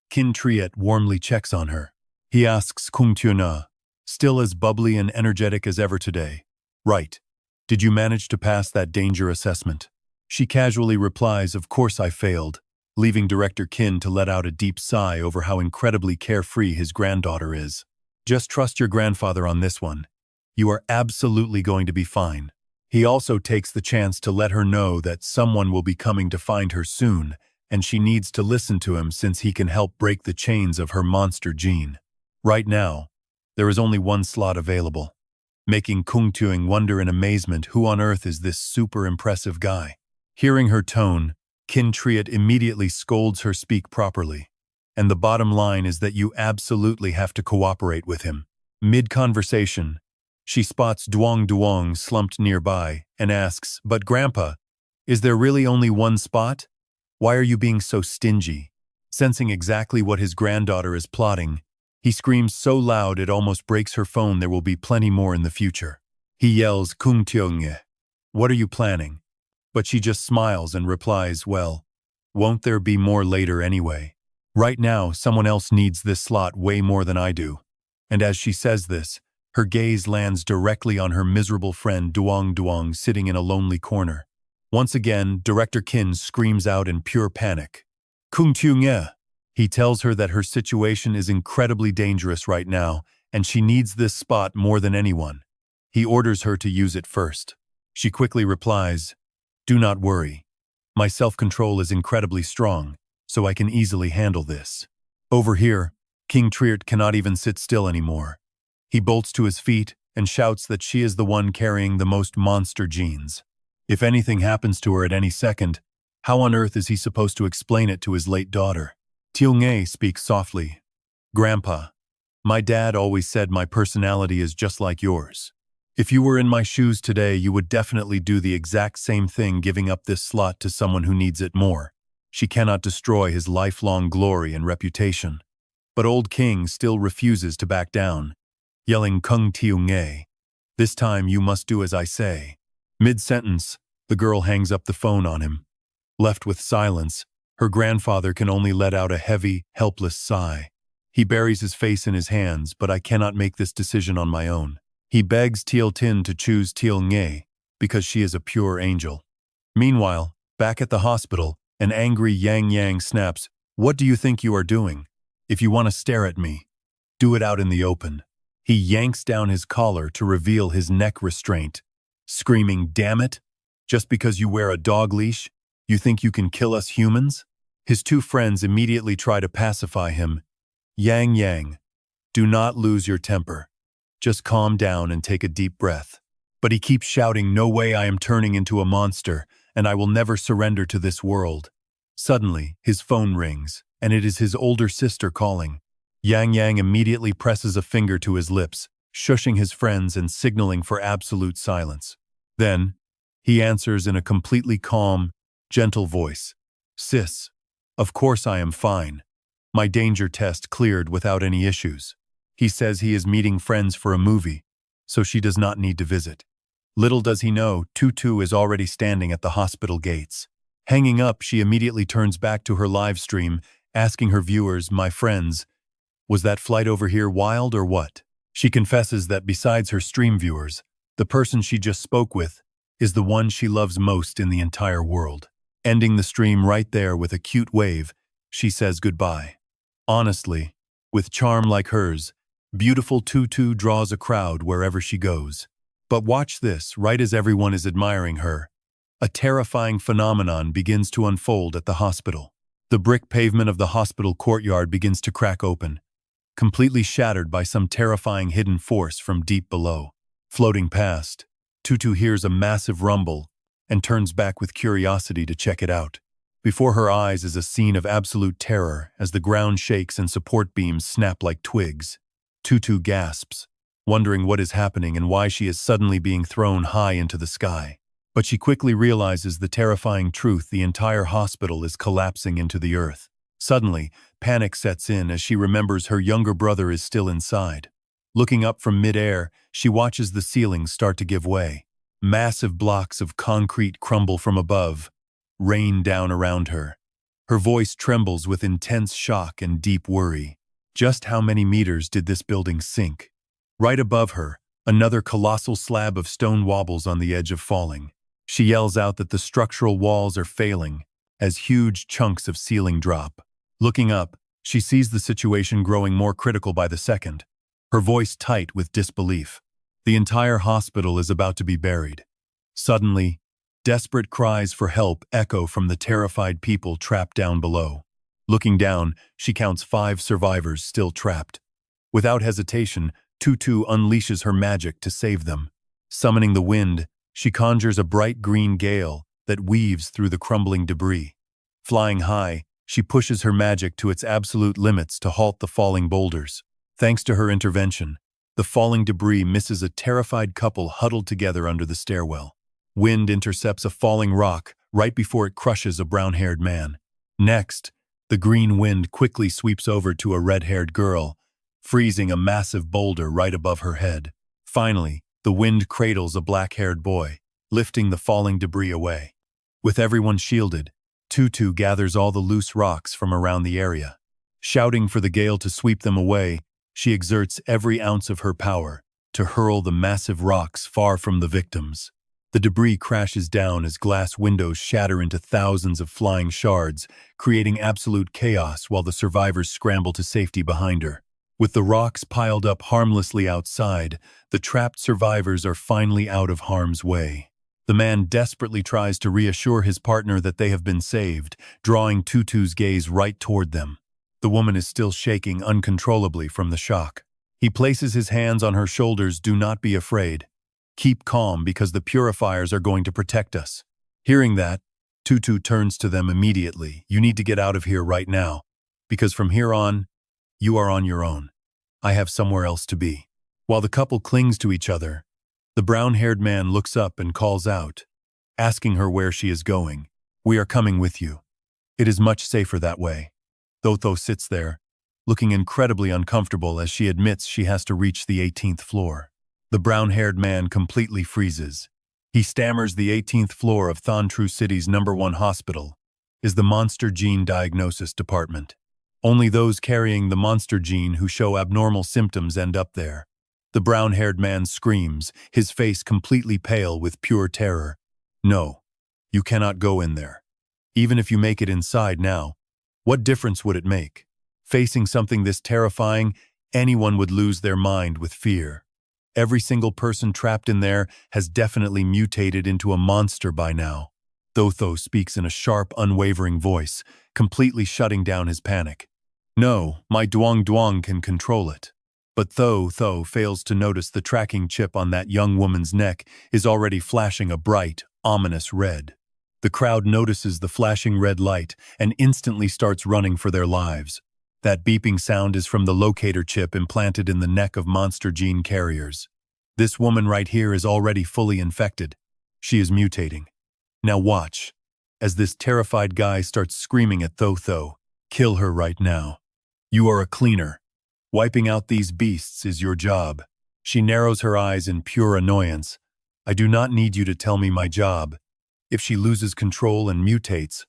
Speaker 1: Kin Triet warmly checks on her. He asks Kung Tueng, still as bubbly and energetic as ever today, "Right. Did you manage to pass that danger assessment?" She casually replies, "Of course I failed," leaving Director Kin to let out a deep sigh over how incredibly carefree his granddaughter is. "Just trust your grandfather on this one. You are absolutely going to be fine." He also takes the chance to let her know that someone will be coming to find her soon, and she needs to listen to him since he can help break the chains of her monster gene. Right now, there is only one slot available, making Kung Tueng wonder in amazement, who on earth is this super impressive guy? Hearing her tone, Kin Triet immediately scolds her, "Speak properly. And the bottom line is that you absolutely have to cooperate with him." Mid-conversation, she spots Duong slumped nearby and asks, "But Grandpa, is there really only one spot? Why are you being so stingy?" Sensing exactly what his granddaughter is plotting, he screams so loud it almost breaks her phone, "There will be plenty more in the future." He yells, "Kung Tueng, what are you planning?" But she just smiles and replies, "Well, won't there be more later anyway? Right now, someone else needs this slot way more than I do." And as she says this, her gaze lands directly on her miserable friend Duong sitting in a lonely corner. Once again, Director Kin screams out in pure panic, "Kung Tueng!" He tells her that her situation is incredibly dangerous right now, and she needs this spot more than anyone. He orders her to use it first. She quickly replies, "Do not worry. My self-control is incredibly strong, so I can easily handle this." Over here, King Triert cannot even sit still anymore. He bolts to his feet and shouts that she is the one carrying the most monster genes. If anything happens to her at any second, how on earth is he supposed to explain it to his late daughter? Tueng speaks softly, "Grandpa, my dad always said my personality is just like yours. If you were in my shoes today, you would definitely do the exact same thing, giving up this slot to someone who needs it more. She cannot destroy his lifelong glory and reputation." But old King still refuses to back down, yelling, "Kung Tueng, this time you must do as I say." Mid-sentence, the girl hangs up the phone on him. Left with silence, her grandfather can only let out a heavy, helpless sigh. He buries his face in his hands, "But I cannot make this decision on my own." He begs Tiel Tin to choose Tueng because she is a pure angel. Meanwhile, back at the hospital, an angry Yang snaps, "What do you think you are doing? If you want to stare at me, do it out in the open." He yanks down his collar to reveal his neck restraint, screaming, "Damn it! Just because you wear a dog leash, you think you can kill us humans?" His two friends immediately try to pacify him. Yang, do not lose your temper. Just calm down and take a deep breath." But he keeps shouting, "No way, I am turning into a monster, and I will never surrender to this world." Suddenly, his phone rings, and it is his older sister calling. Yang Yang immediately presses a finger to his lips, shushing his friends and signaling for absolute silence. Then, he answers in a completely calm, gentle voice. "Sis, of course I am fine. My danger test cleared without any issues." He says he is meeting friends for a movie, so she does not need to visit. Little does he know, Tutu is already standing at the hospital gates. Hanging up, she immediately turns back to her live stream, asking her viewers, "My friends, was that flight over here wild or what?" She confesses that besides her stream viewers, the person she just spoke with is the one she loves most in the entire world. Ending the stream right there with a cute wave, she says goodbye. Honestly, with charm like hers, beautiful Tutu draws a crowd wherever she goes. But watch this, right as everyone is admiring her, a terrifying phenomenon begins to unfold at the hospital. The brick pavement of the hospital courtyard begins to crack open, completely shattered by some terrifying hidden force from deep below. Floating past, Tutu hears a massive rumble and turns back with curiosity to check it out. Before her eyes is a scene of absolute terror as the ground shakes and support beams snap like twigs. Tutu gasps, wondering what is happening and why she is suddenly being thrown high into the sky. But she quickly realizes the terrifying truth: the entire hospital is collapsing into the earth. Suddenly, panic sets in as she remembers her younger brother is still inside. Looking up from mid-air, she watches the ceiling start to give way. Massive blocks of concrete crumble from above, rain down around her. Her voice trembles with intense shock and deep worry. Just how many meters did this building sink? Right above her, another colossal slab of stone wobbles on the edge of falling. She yells out that the structural walls are failing as huge chunks of ceiling drop. Looking up, she sees the situation growing more critical by the second, her voice tight with disbelief. The entire hospital is about to be buried. Suddenly, desperate cries for help echo from the terrified people trapped down below. Looking down, she counts 5 survivors still trapped. Without hesitation, Tutu unleashes her magic to save them. Summoning the wind, she conjures a bright green gale that weaves through the crumbling debris. Flying high, she pushes her magic to its absolute limits to halt the falling boulders. Thanks to her intervention, the falling debris misses a terrified couple huddled together under the stairwell. Wind intercepts a falling rock right before it crushes a brown-haired man. Next, the green wind quickly sweeps over to a red-haired girl, freezing a massive boulder right above her head. Finally, the wind cradles a black-haired boy, lifting the falling debris away. With everyone shielded, Tutu gathers all the loose rocks from around the area. Shouting for the gale to sweep them away, she exerts every ounce of her power to hurl the massive rocks far from the victims. The debris crashes down as glass windows shatter into thousands of flying shards, creating absolute chaos while the survivors scramble to safety behind her. With the rocks piled up harmlessly outside, the trapped survivors are finally out of harm's way. The man desperately tries to reassure his partner that they have been saved, drawing Tutu's gaze right toward them. The woman is still shaking uncontrollably from the shock. He places his hands on her shoulders. "Do not be afraid. Keep calm because the purifiers are going to protect us." Hearing that, Tutu turns to them immediately. "You need to get out of here right now, because from here on, you are on your own. I have somewhere else to be." While the couple clings to each other, the brown-haired man looks up and calls out, asking her where she is going. "We are coming with you. It is much safer that way." Thotho sits there, looking incredibly uncomfortable as she admits she has to reach the 18th floor. The brown-haired man completely freezes. He stammers the 18th floor of Thantru City's #1 hospital is the monster gene diagnosis department. Only those carrying the monster gene who show abnormal symptoms end up there. The brown-haired man screams, his face completely pale with pure terror. "No, you cannot go in there. Even if you make it inside now, what difference would it make? Facing something this terrifying, anyone would lose their mind with fear. Every single person trapped in there has definitely mutated into a monster by now." Thotho speaks in a sharp, unwavering voice, completely shutting down his panic. "No, my Duong Duong can control it." But Thotho fails to notice the tracking chip on that young woman's neck is already flashing a bright, ominous red. The crowd notices the flashing red light and instantly starts running for their lives. That beeping sound is from the locator chip implanted in the neck of monster gene carriers. This woman right here is already fully infected. She is mutating. Now watch, as this terrified guy starts screaming at Tho. Kill her right now. You are a cleaner. Wiping out these beasts is your job. She narrows her eyes in pure annoyance. I do not need you to tell me my job. If she loses control and mutates,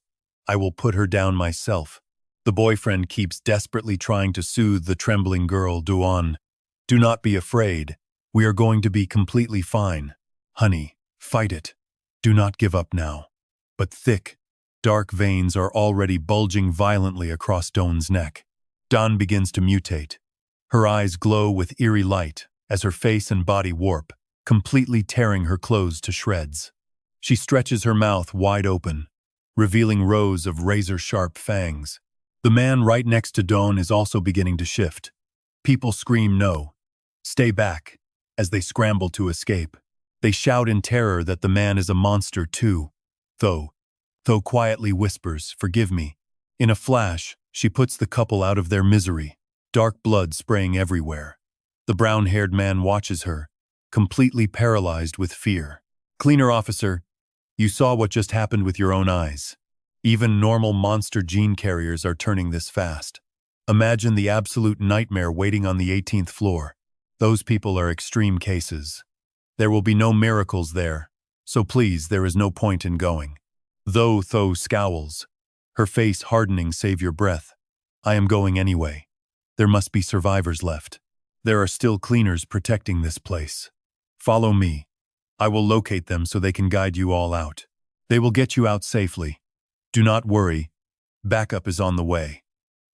Speaker 1: I will put her down myself. The boyfriend keeps desperately trying to soothe the trembling girl, Duan. Do not be afraid. We are going to be completely fine. Honey, fight it. Do not give up now. But thick, dark veins are already bulging violently across Dawn's neck. Dawn begins to mutate. Her eyes glow with eerie light as her face and body warp, completely tearing her clothes to shreds. She stretches her mouth wide open, revealing rows of razor-sharp fangs. The man right next to Dawn is also beginning to shift. People scream no. Stay back, as they scramble to escape. They shout in terror that the man is a monster too. Tho quietly whispers, "Forgive me." In a flash, she puts the couple out of their misery, dark blood spraying everywhere. The brown-haired man watches her, completely paralyzed with fear. Cleaner officer, you saw what just happened with your own eyes. Even normal monster gene carriers are turning this fast. Imagine the absolute nightmare waiting on the 18th floor. Those people are extreme cases. There will be no miracles there, so please, there is no point in going. Tho scowls, her face hardening. Save your breath. I am going anyway. There must be survivors left. There are still cleaners protecting this place. Follow me. I will locate them so they can guide you all out. They will get you out safely. Do not worry. Backup is on the way.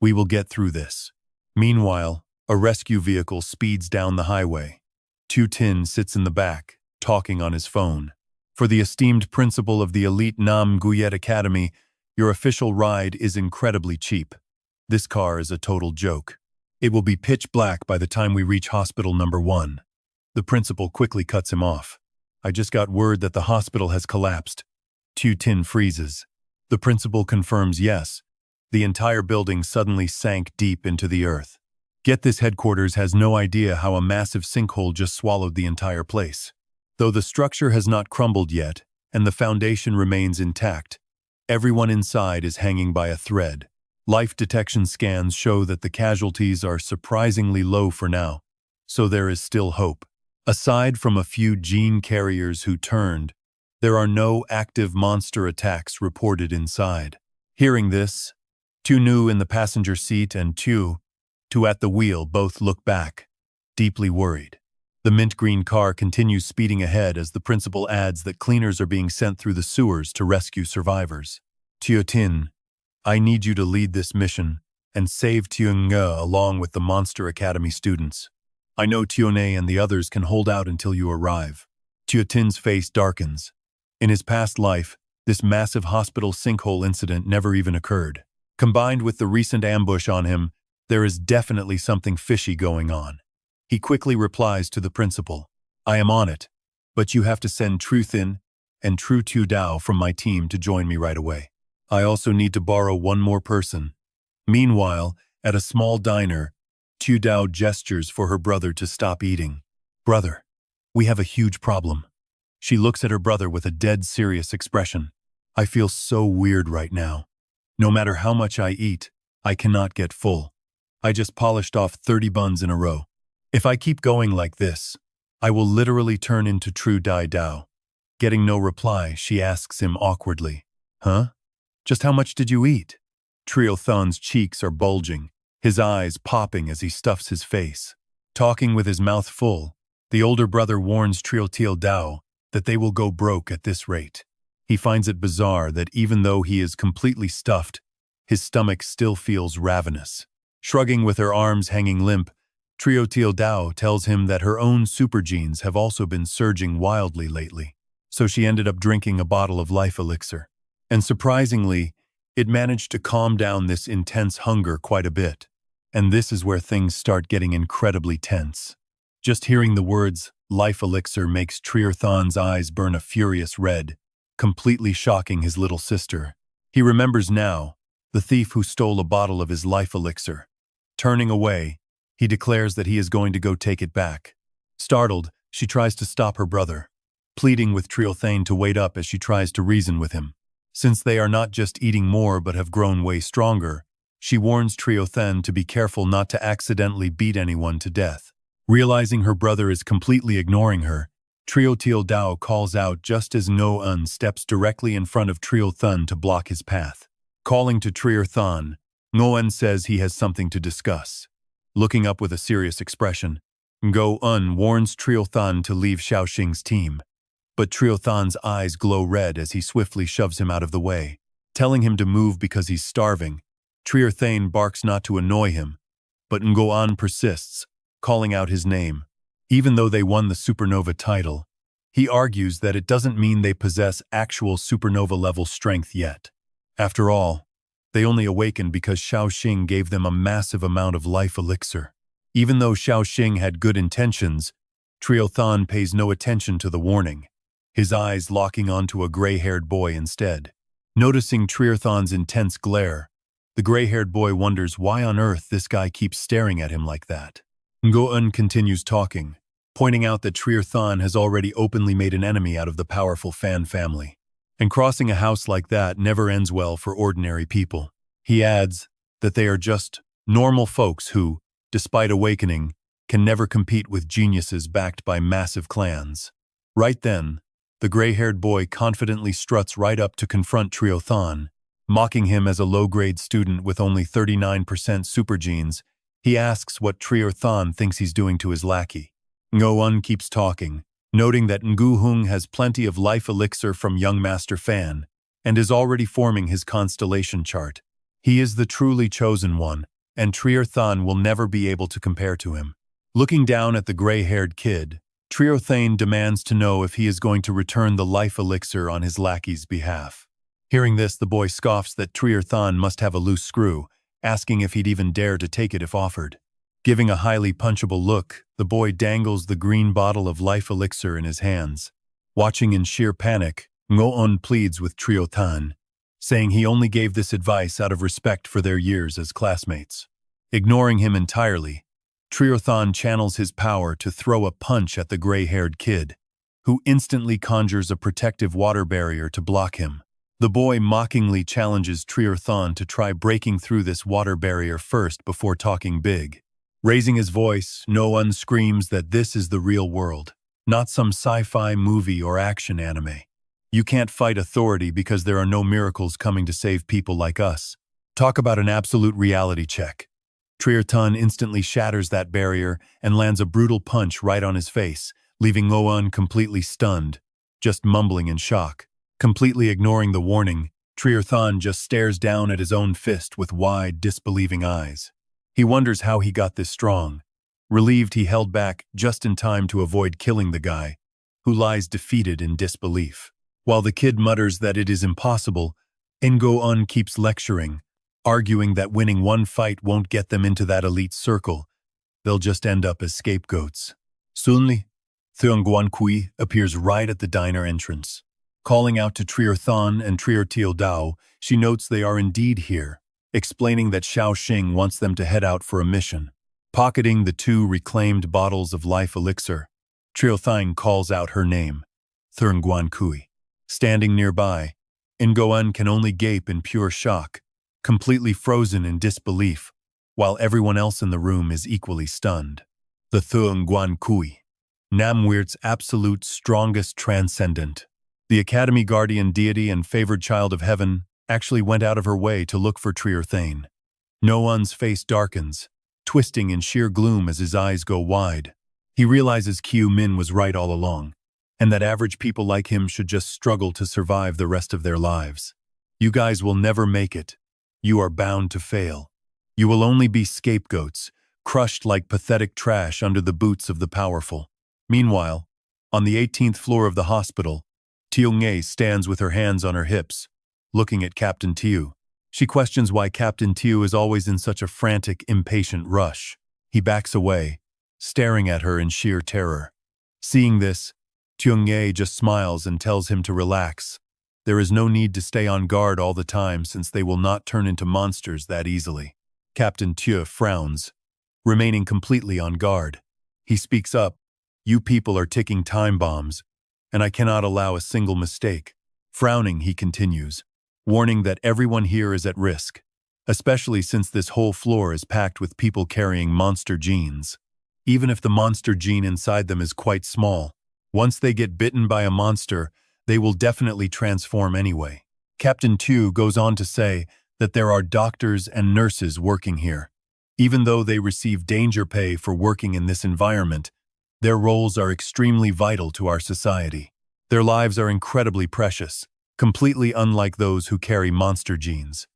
Speaker 1: We will get through this. Meanwhile, a rescue vehicle speeds down the highway. Tu Tin sits in the back, talking on his phone. For the esteemed principal of the elite Nam Guyet Academy, your official ride is incredibly cheap. This car is a total joke. It will be pitch black by the time we reach hospital number 1. The principal quickly cuts him off. I just got word that the hospital has collapsed. Tu Tin freezes. The principal confirms yes. The entire building suddenly sank deep into the earth. Get this, headquarters has no idea how a massive sinkhole just swallowed the entire place. Though the structure has not crumbled yet, and the foundation remains intact, everyone inside is hanging by a thread. Life detection scans show that the casualties are surprisingly low for now, so there is still hope. Aside from a few gene carriers who turned, there are no active monster attacks reported inside. Hearing this, Tu Nu in the passenger seat and Tu at the wheel both look back, deeply worried. The mint green car continues speeding ahead as the principal adds that cleaners are being sent through the sewers to rescue survivors. Tio Tin, I need you to lead this mission and save Tiong Nge along with the Monster Academy students. I know Tione and the others can hold out until you arrive. Tio Tin's face darkens. In his past life, this massive hospital sinkhole incident never even occurred. Combined with the recent ambush on him, there is definitely something fishy going on. He quickly replies to the principal, I am on it, but you have to send Tru Thin and Tru Tu Dao from my team to join me right away. I also need to borrow one more person. Meanwhile, at a small diner, Tu Dao gestures for her brother to stop eating. Brother, we have a huge problem. She looks at her brother with a dead serious expression. I feel so weird right now. No matter how much I eat, I cannot get full. I just polished off 30 buns in a row. If I keep going like this, I will literally turn into Tru Dai Dao. Getting no reply, she asks him awkwardly, Huh? Just how much did you eat? Trio Thun's cheeks are bulging, his eyes popping as he stuffs his face. Talking with his mouth full, the older brother warns Trio Teal Dao that they will go broke at this rate. He finds it bizarre that even though he is completely stuffed, his stomach still feels ravenous. Shrugging with her arms hanging limp, Trio Teal Dao tells him that her own supergenes have also been surging wildly lately, so she ended up drinking a bottle of life elixir. And surprisingly, it managed to calm down this intense hunger quite a bit. And this is where things start getting incredibly tense. Just hearing the words life elixir makes Trier Thon's eyes burn a furious red. completely shocking his little sister. He remembers now, the thief who stole a bottle of his life elixir. Turning away, he declares that he is going to go take it back. Startled, she tries to stop her brother, pleading with Triothane to wait up as she tries to reason with him. Since they are not just eating more but have grown way stronger, she warns Triothane to be careful not to accidentally beat anyone to death. Realizing her brother is completely ignoring her, Triotil Dao calls out just as No-Un steps directly in front of Triothane to block his path. Calling to Triothane, No-Un says he has something to discuss. Looking up with a serious expression, Go-Un warns Triothane to leave Xiao Xing's team. But Triothane's eyes glow red as he swiftly shoves him out of the way. Telling him to move because he's starving, Triothane barks not to annoy him, but Ngo-Un persists, calling out his name. Even though they won the supernova title, he argues that it doesn't mean they possess actual supernova-level strength yet. After all, they only awakened because Xiao Xing gave them a massive amount of life elixir. Even though Xiao Xing had good intentions, Triothane pays no attention to the warning, his eyes locking onto a gray-haired boy instead. Noticing Triothane's intense glare, the gray-haired boy wonders why on earth this guy keeps staring at him like that. Ngo-Un continues talking, pointing out that Triothane has already openly made an enemy out of the powerful Fan family. And crossing a house like that never ends well for ordinary people. He adds that they are just normal folks who, despite awakening, can never compete with geniuses backed by massive clans. Right then, the gray-haired boy confidently struts right up to confront Triothane. Mocking him as a low-grade student with only 39% supergenes, he asks what Triothane thinks he's doing to his lackey. Ngo-Un keeps talking, noting that Ngu-Hung has plenty of life elixir from young Master Fan, and is already forming his constellation chart. He is the truly chosen one, and Triothane will never be able to compare to him. Looking down at the gray-haired kid, Triothane demands to know if he is going to return the life elixir on his lackey's behalf. Hearing this, the boy scoffs that Triothane must have a loose screw, asking if he'd even dare to take it if offered. Giving a highly punchable look, the boy dangles the green bottle of life elixir in his hands. Watching in sheer panic, Ngo-Un pleads with Triothane, saying he only gave this advice out of respect for their years as classmates. Ignoring him entirely, Triothane channels his power to throw a punch at the gray-haired kid, who instantly conjures a protective water barrier to block him. The boy mockingly challenges Triothane to try breaking through this water barrier first before talking big. Raising his voice, No-Un screams that this is the real world, not some sci-fi movie or action anime. You can't fight authority because there are no miracles coming to save people like us. Talk about an absolute reality check. Triothane instantly shatters that barrier and lands a brutal punch right on his face, leaving Ngo-Un completely stunned, just mumbling in shock. Completely ignoring the warning, Triothane just stares down at his own fist with wide, disbelieving eyes. He wonders how he got this strong. Relieved, he held back just in time to avoid killing the guy, who lies defeated in disbelief. While the kid mutters that it is impossible, Ngo-Un keeps lecturing, arguing that winning one fight won't get them into that elite circle. They'll just end up as scapegoats. Suddenly, Thuong Kui appears right at the diner entrance. Calling out to Triothane and Triotil Dao, she notes they are indeed here, explaining that Xiao Xing wants them to head out for a mission. Pocketing the 2 reclaimed bottles of life elixir, Triothane calls out her name, Thuong Kui. Standing nearby, Ngo-Un can only gape in pure shock, completely frozen in disbelief, while everyone else in the room is equally stunned. The Thuong Kui, Namwirt's absolute strongest transcendent. The Academy Guardian deity and favored child of heaven actually went out of her way to look for Triothane. No-Un's face darkens, twisting in sheer gloom as his eyes go wide. He realizes Qiu Min was right all along, and that average people like him should just struggle to survive the rest of their lives. You guys will never make it. You are bound to fail. You will only be scapegoats, crushed like pathetic trash under the boots of the powerful. Meanwhile, on the 18th floor of the hospital, Tiong-Ae stands with her hands on her hips, looking at Captain Tiu. She questions why Captain Tiu is always in such a frantic, impatient rush. He backs away, staring at her in sheer terror. Seeing this, Tiong-Ae just smiles and tells him to relax, There is no need to stay on guard all the time since they will not turn into monsters that easily. Captain Tue frowns, remaining completely on guard. He speaks up. You people are ticking time bombs, and I cannot allow a single mistake. Frowning, he continues, warning that everyone here is at risk, especially since this whole floor is packed with people carrying monster genes. Even if the monster gene inside them is quite small, once they get bitten by a monster, they will definitely transform anyway. Captain Tue goes on to say that there are doctors and nurses working here. Even though they receive danger pay for working in this environment, their roles are extremely vital to our society. Their lives are incredibly precious, completely unlike those who carry monster genes.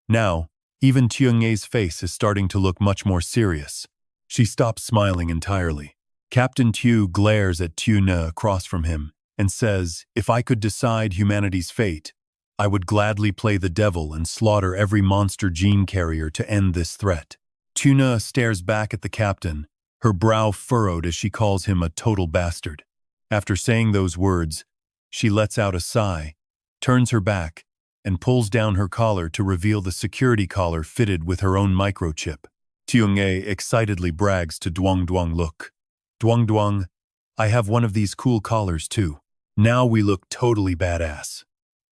Speaker 1: Now, even Tiengye's face is starting to look much more serious. She stops smiling entirely. Captain Tue glares at Tune across from him and says, "If I could decide humanity's fate, I would gladly play the devil and slaughter every monster gene carrier to end this threat." Tuna stares back at the captain, her brow furrowed as she calls him a total bastard. After saying those words, she lets out a sigh, turns her back, and pulls down her collar to reveal the security collar fitted with her own microchip. Tiongye excitedly brags to Duang Duang, "Look. Duang Duang, I have one of these cool collars too. Now we look totally badass.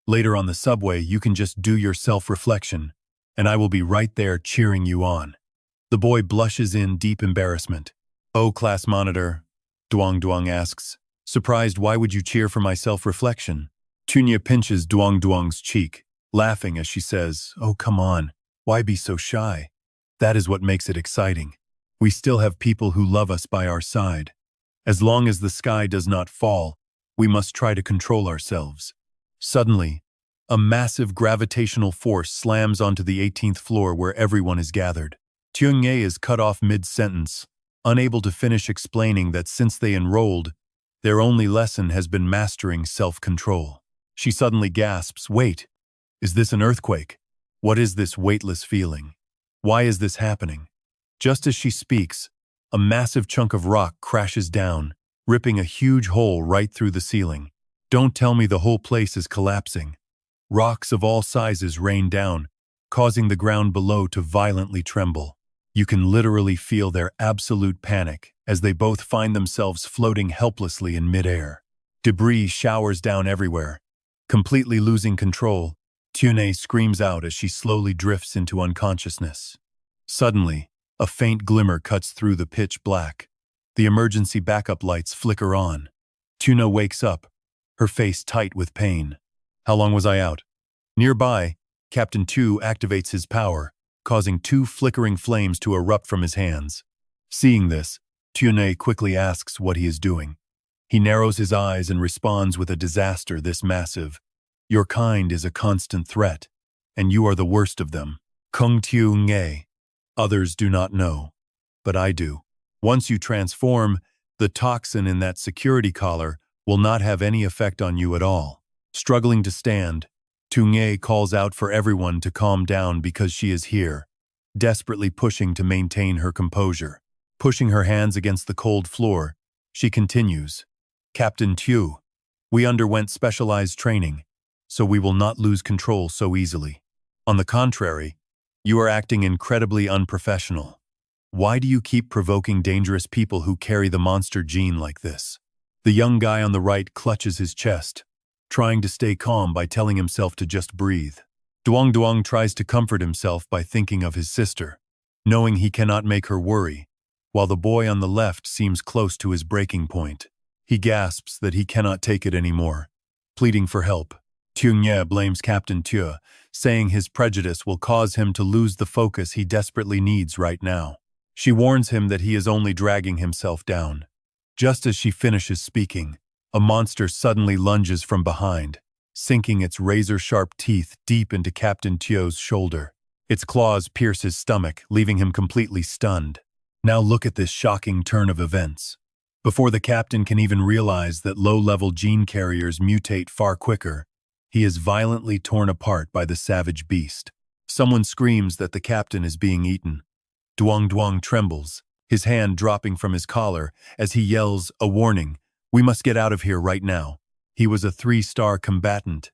Speaker 1: Later on the subway, you can just do your self-reflection, and I will be right there cheering you on." The boy blushes in deep embarrassment. "Oh, class monitor," Duang Duang asks, surprised, "why would you cheer for my self-reflection?" Tunya pinches Duang Duang's cheek, laughing as she says, "Oh, come on, why be so shy? That is what makes it exciting. We still have people who love us by our side. As long as the sky does not fall, we must try to control ourselves." Suddenly, a massive gravitational force slams onto the 18th floor where everyone is gathered. Tiongye is cut off mid-sentence, unable to finish explaining that since they enrolled, their only lesson has been mastering self-control. She suddenly gasps, "Wait, is this an earthquake? What is this weightless feeling? Why is this happening?" Just as she speaks, a massive chunk of rock crashes down, ripping a huge hole right through the ceiling. Don't tell me the whole place is collapsing. Rocks of all sizes rain down, causing the ground below to violently tremble. You can literally feel their absolute panic as they both find themselves floating helplessly in midair. Debris showers down everywhere. Completely losing control, Tune screams out as she slowly drifts into unconsciousness. Suddenly, a faint glimmer cuts through the pitch black. The emergency backup lights flicker on. Tuna wakes up, her face tight with pain. "How long was I out?" Nearby, Captain Tue activates his power, causing 2 flickering flames to erupt from his hands. Seeing this, Tune quickly asks what he is doing. He narrows his eyes and responds with a disaster this massive. "Your kind is a constant threat, and you are the worst of them. Kung Tue Nge. Others do not know, but I do. Once you transform, the toxin in that security collar will not have any effect on you at all." Struggling to stand, Tungye calls out for everyone to calm down because she is here, desperately pushing to maintain her composure. Pushing her hands against the cold floor, she continues, "Captain Tue, we underwent specialized training, so we will not lose control so easily. On the contrary, you are acting incredibly unprofessional. Why do you keep provoking dangerous people who carry the monster gene like this?" The young guy on the right clutches his chest, trying to stay calm by telling himself to just breathe. Duang Duang tries to comfort himself by thinking of his sister, knowing he cannot make her worry, while the boy on the left seems close to his breaking point. He gasps that he cannot take it anymore, pleading for help. Tungye blames Captain Tue, saying his prejudice will cause him to lose the focus he desperately needs right now. She warns him that he is only dragging himself down. Just as she finishes speaking, a monster suddenly lunges from behind, sinking its razor-sharp teeth deep into Captain Tue's shoulder. Its claws pierce his stomach, leaving him completely stunned. Now look at this shocking turn of events. Before the captain can even realize that low-level gene carriers mutate far quicker, he is violently torn apart by the savage beast. Someone screams that the captain is being eaten. Duang Duang trembles, his hand dropping from his collar as he yells, "A warning! We must get out of here right now. He was a 3-star combatant."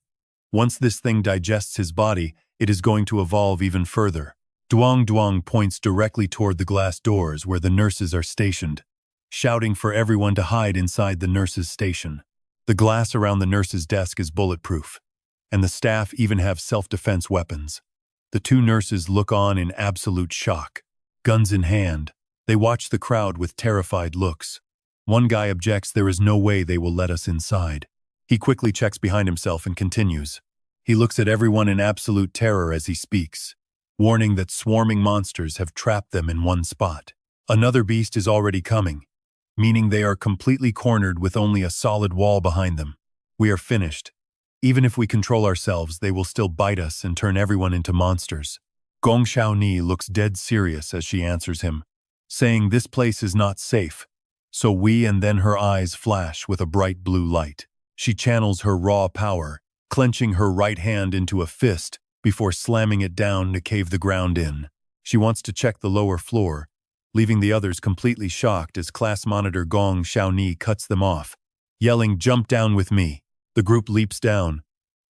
Speaker 1: Once this thing digests his body, it is going to evolve even further. Duong Duong points directly toward the glass doors where the nurses are stationed, shouting for everyone to hide inside the nurses' station. The glass around the nurse's desk is bulletproof, and the staff even have self-defense weapons. The two nurses look on in absolute shock. Guns in hand, they watch the crowd with terrified looks. One guy objects there is no way they will let us inside. He quickly checks behind himself and continues. He looks at everyone in absolute terror as he speaks, warning that swarming monsters have trapped them in one spot. Another beast is already coming, meaning they are completely cornered with only a solid wall behind them. We are finished. Even if we control ourselves, they will still bite us and turn everyone into monsters. Gong Xiaoni looks dead serious as she answers him, saying this place is not safe. So and then her eyes flash with a bright blue light. She channels her raw power, clenching her right hand into a fist before slamming it down to cave the ground in. She wants to check the lower floor, leaving the others completely shocked as class monitor Gong Xiaoni cuts them off, yelling, "Jump down with me." The group leaps down,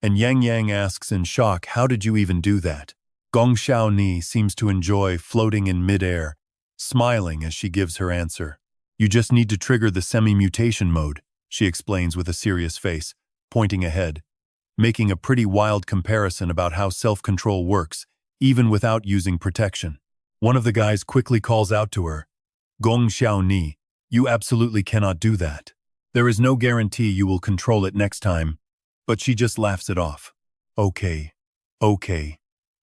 Speaker 1: and Yang Yang asks in shock, "How did you even do that?" Gong Xiaoni seems to enjoy floating in midair, smiling as she gives her answer. "You just need to trigger the semi-mutation mode," she explains with a serious face, pointing ahead, making a pretty wild comparison about how self-control works, even without using protection. One of the guys quickly calls out to her, "Gong Xiaoni, you absolutely cannot do that. There is no guarantee you will control it next time." But she just laughs it off. Okay,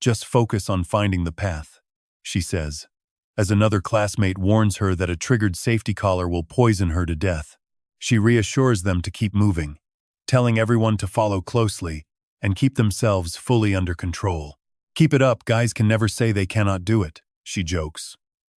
Speaker 1: just focus on finding the path," she says, as another classmate warns her that a triggered safety collar will poison her to death. She reassures them to keep moving, telling everyone to follow closely and keep themselves fully under control. "Keep it up, guys can never say they cannot do it," she jokes.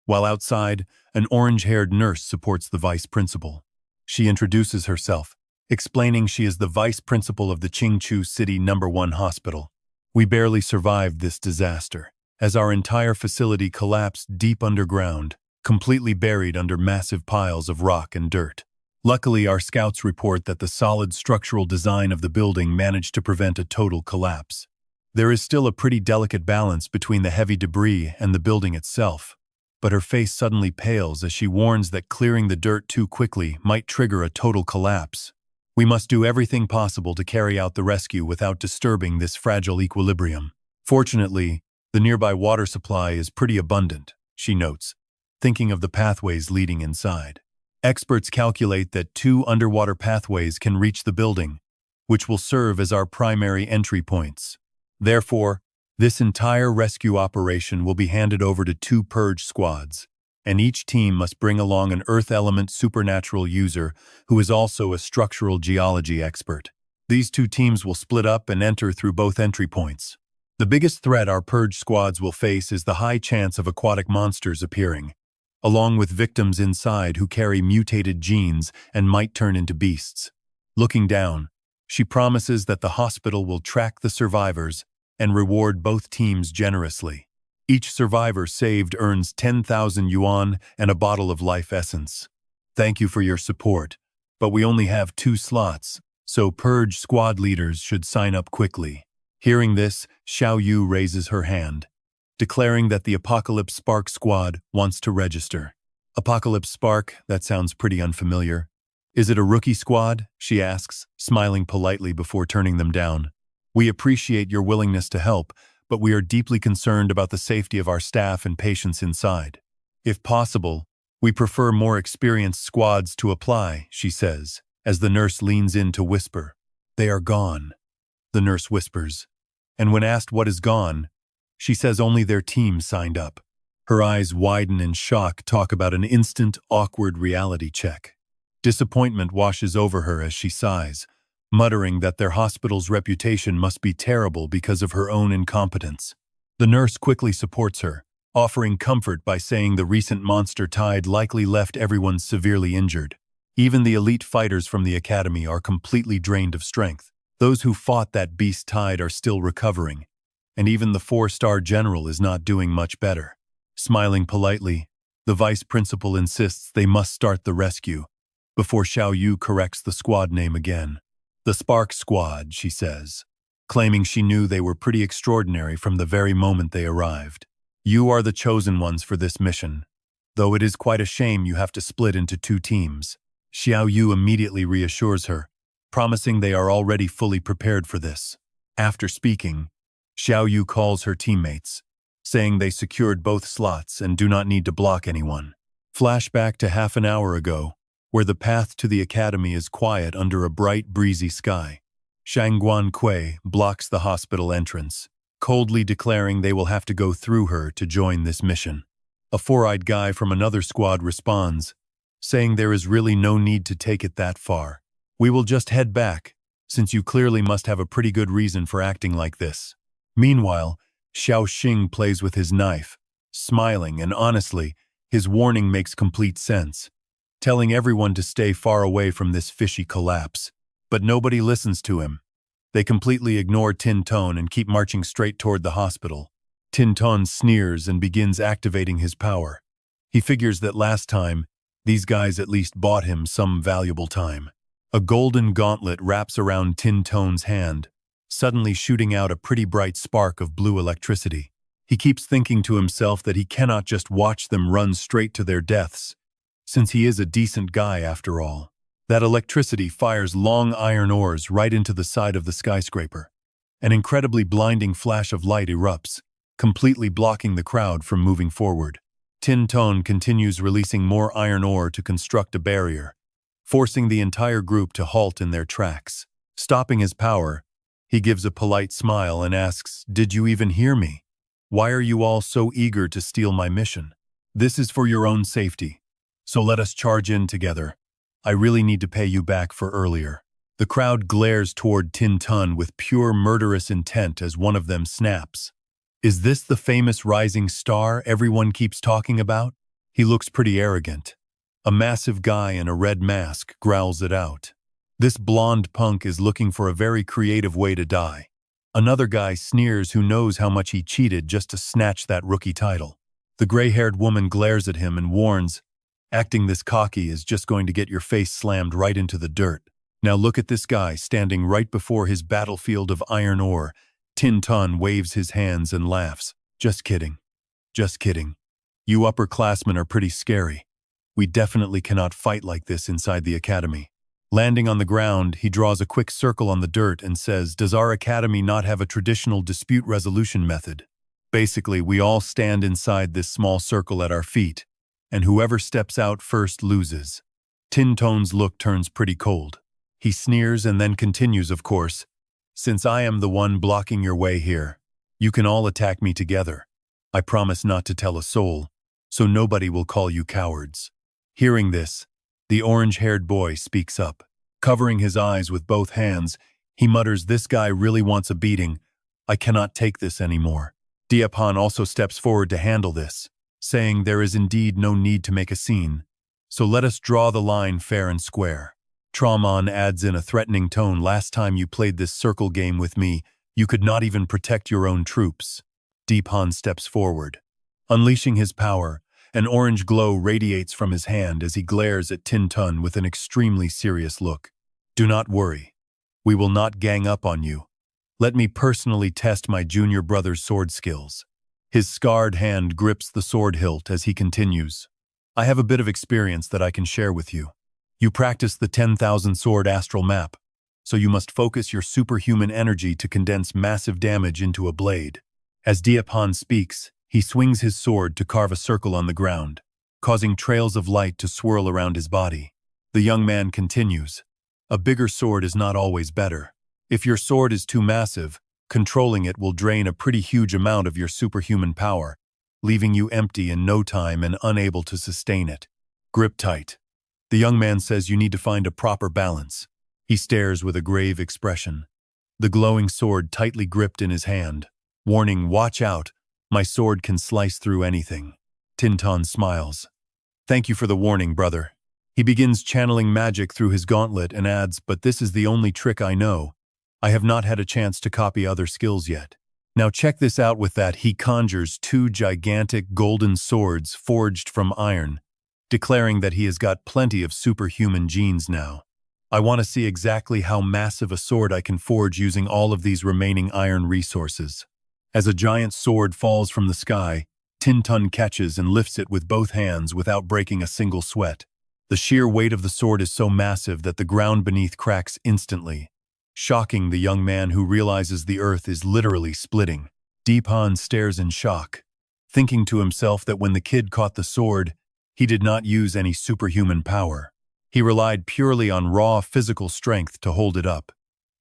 Speaker 1: While outside, an orange-haired nurse supports the vice principal. She introduces herself, explaining she is the vice principal of the Qingchu City No. 1 hospital. "We barely survived this disaster, as our entire facility collapsed deep underground, completely buried under massive piles of rock and dirt. Luckily, our scouts report that the solid structural design of the building managed to prevent a total collapse. There is still a pretty delicate balance between the heavy debris and the building itself, but her face suddenly pales as she warns that clearing the dirt too quickly might trigger a total collapse. We must do everything possible to carry out the rescue without disturbing this fragile equilibrium. Fortunately, the nearby water supply is pretty abundant," she notes, thinking of the pathways leading inside. "Experts calculate that 2 underwater pathways can reach the building, which will serve as our primary entry points. Therefore, this entire rescue operation will be handed over to 2 purge squads, and each team must bring along an Earth element supernatural user who is also a structural geology expert. These 2 teams will split up and enter through both entry points. The biggest threat our purge squads will face is the high chance of aquatic monsters appearing, along with victims inside who carry mutated genes and might turn into beasts." Looking down, she promises that the hospital will track the survivors and reward both teams generously. Each survivor saved earns 10,000 yuan and a bottle of life essence. "Thank you for your support, but we only have 2 slots, so purge squad leaders should sign up quickly." Hearing this, Xiao Yu raises her hand, declaring that the Apocalypse Spark squad wants to register. "Apocalypse Spark, that sounds pretty unfamiliar. Is it a rookie squad?" she asks, smiling politely before turning them down. "We appreciate your willingness to help, but we are deeply concerned about the safety of our staff and patients inside. If possible, we prefer more experienced squads to apply," she says, as the nurse leans in to whisper. "They are gone," the nurse whispers. And when asked what is gone, she says only their team signed up. Her eyes widen in shock, talk about an instant, awkward reality check. Disappointment washes over her as she sighs, muttering that their hospital's reputation must be terrible because of her own incompetence. The nurse quickly supports her, offering comfort by saying the recent monster tide likely left everyone severely injured. Even the elite fighters from the academy are completely drained of strength. Those who fought that beast tide are still recovering, and even the 4-star general is not doing much better. Smiling politely, the vice principal insists they must start the rescue, before Xiao Yu corrects the squad name again. "The Spark Squad," she says, claiming she knew they were pretty extraordinary from the very moment they arrived. You are the chosen ones for this mission, though it is quite a shame you have to split into 2 teams. Xiao Yu immediately reassures her, promising they are already fully prepared for this. After speaking, Xiao Yu calls her teammates, saying they secured both slots and do not need to block anyone. Flashback to half an hour ago, where the path to the academy is quiet under a bright, breezy sky. Shangguan Kui blocks the hospital entrance, coldly declaring they will have to go through her to join this mission. A 4-eyed guy from another squad responds, saying there is really no need to take it that far. We will just head back, since you clearly must have a pretty good reason for acting like this. Meanwhile, Xiao Xing plays with his knife, smiling, and honestly, his warning makes complete sense, telling everyone to stay far away from this fishy collapse. But nobody listens to him. They completely ignore Tin Ton and keep marching straight toward the hospital. Tin Ton sneers and begins activating his power. He figures that last time, these guys at least bought him some valuable time. A golden gauntlet wraps around Tin Ton's hand, suddenly shooting out a pretty bright spark of blue electricity. He keeps thinking to himself that he cannot just watch them run straight to their deaths, since he is a decent guy after all. That electricity fires long iron ores right into the side of the skyscraper. An incredibly blinding flash of light erupts, completely blocking the crowd from moving forward. Tin Ton continues releasing more iron ore to construct a barrier, forcing the entire group to halt in their tracks. Stopping his power, he gives a polite smile and asks, "Did you even hear me? Why are you all so eager to steal my mission? This is for your own safety, so let us charge in together. I really need to pay you back for earlier." The crowd glares toward Tin Ton with pure murderous intent as one of them snaps. Is this the famous rising star everyone keeps talking about? He looks pretty arrogant. A massive guy in a red mask growls it out. This blonde punk is looking for a very creative way to die. Another guy sneers who knows how much he cheated just to snatch that rookie title. The gray-haired woman glares at him and warns, "Acting this cocky is just going to get your face slammed right into the dirt." Now look at this guy standing right before his battlefield of iron ore. Tin Ton waves his hands and laughs. "Just kidding. Just kidding. You upperclassmen are pretty scary. We definitely cannot fight like this inside the academy." Landing on the ground, he draws a quick circle on the dirt and says, "Does our academy not have a traditional dispute resolution method? Basically, we all stand inside this small circle at our feet, and whoever steps out first loses." Tin Ton's look turns pretty cold. He sneers and then continues, "Of course, since I am the one blocking your way here, you can all attack me together. I promise not to tell a soul, so nobody will call you cowards." Hearing this, the orange-haired boy speaks up. Covering his eyes with both hands, he mutters, "This guy really wants a beating. I cannot take this anymore." Diapan also steps forward to handle this, saying there is indeed no need to make a scene, so let us draw the line fair and square. Traumon adds in a threatening tone, "Last time you played this circle game with me, you could not even protect your own troops." Diapan steps forward. Unleashing his power, an orange glow radiates from his hand as he glares at Tin Ton with an extremely serious look. "Do not worry. We will not gang up on you. Let me personally test my junior brother's sword skills." His scarred hand grips the sword hilt as he continues, "I have a bit of experience that I can share with you. You practice the 10,000 sword astral map, so you must focus your superhuman energy to condense massive damage into a blade." As Diapan speaks, he swings his sword to carve a circle on the ground, causing trails of light to swirl around his body. The young man continues, "A bigger sword is not always better. If your sword is too massive, controlling it will drain a pretty huge amount of your superhuman power, leaving you empty in no time and unable to sustain it. Grip tight." The young man says you need to find a proper balance. He stares with a grave expression, the glowing sword tightly gripped in his hand, warning, "Watch out, my sword can slice through anything." Tin Ton smiles. "Thank you for the warning, brother." He begins channeling magic through his gauntlet and adds, "But this is the only trick I know. I have not had a chance to copy other skills yet. Now check this out." With that, he conjures 2 gigantic golden swords forged from iron, declaring that he has got plenty of superhuman genes now. I want to see exactly how massive a sword I can forge using all of these remaining iron resources. As a giant sword falls from the sky, Tin Tun catches and lifts it with both hands without breaking a single sweat. The sheer weight of the sword is so massive that the ground beneath cracks instantly, shocking the young man who realizes the earth is literally splitting. Deepan stares in shock, thinking to himself that when the kid caught the sword, he did not use any superhuman power. He relied purely on raw physical strength to hold it up.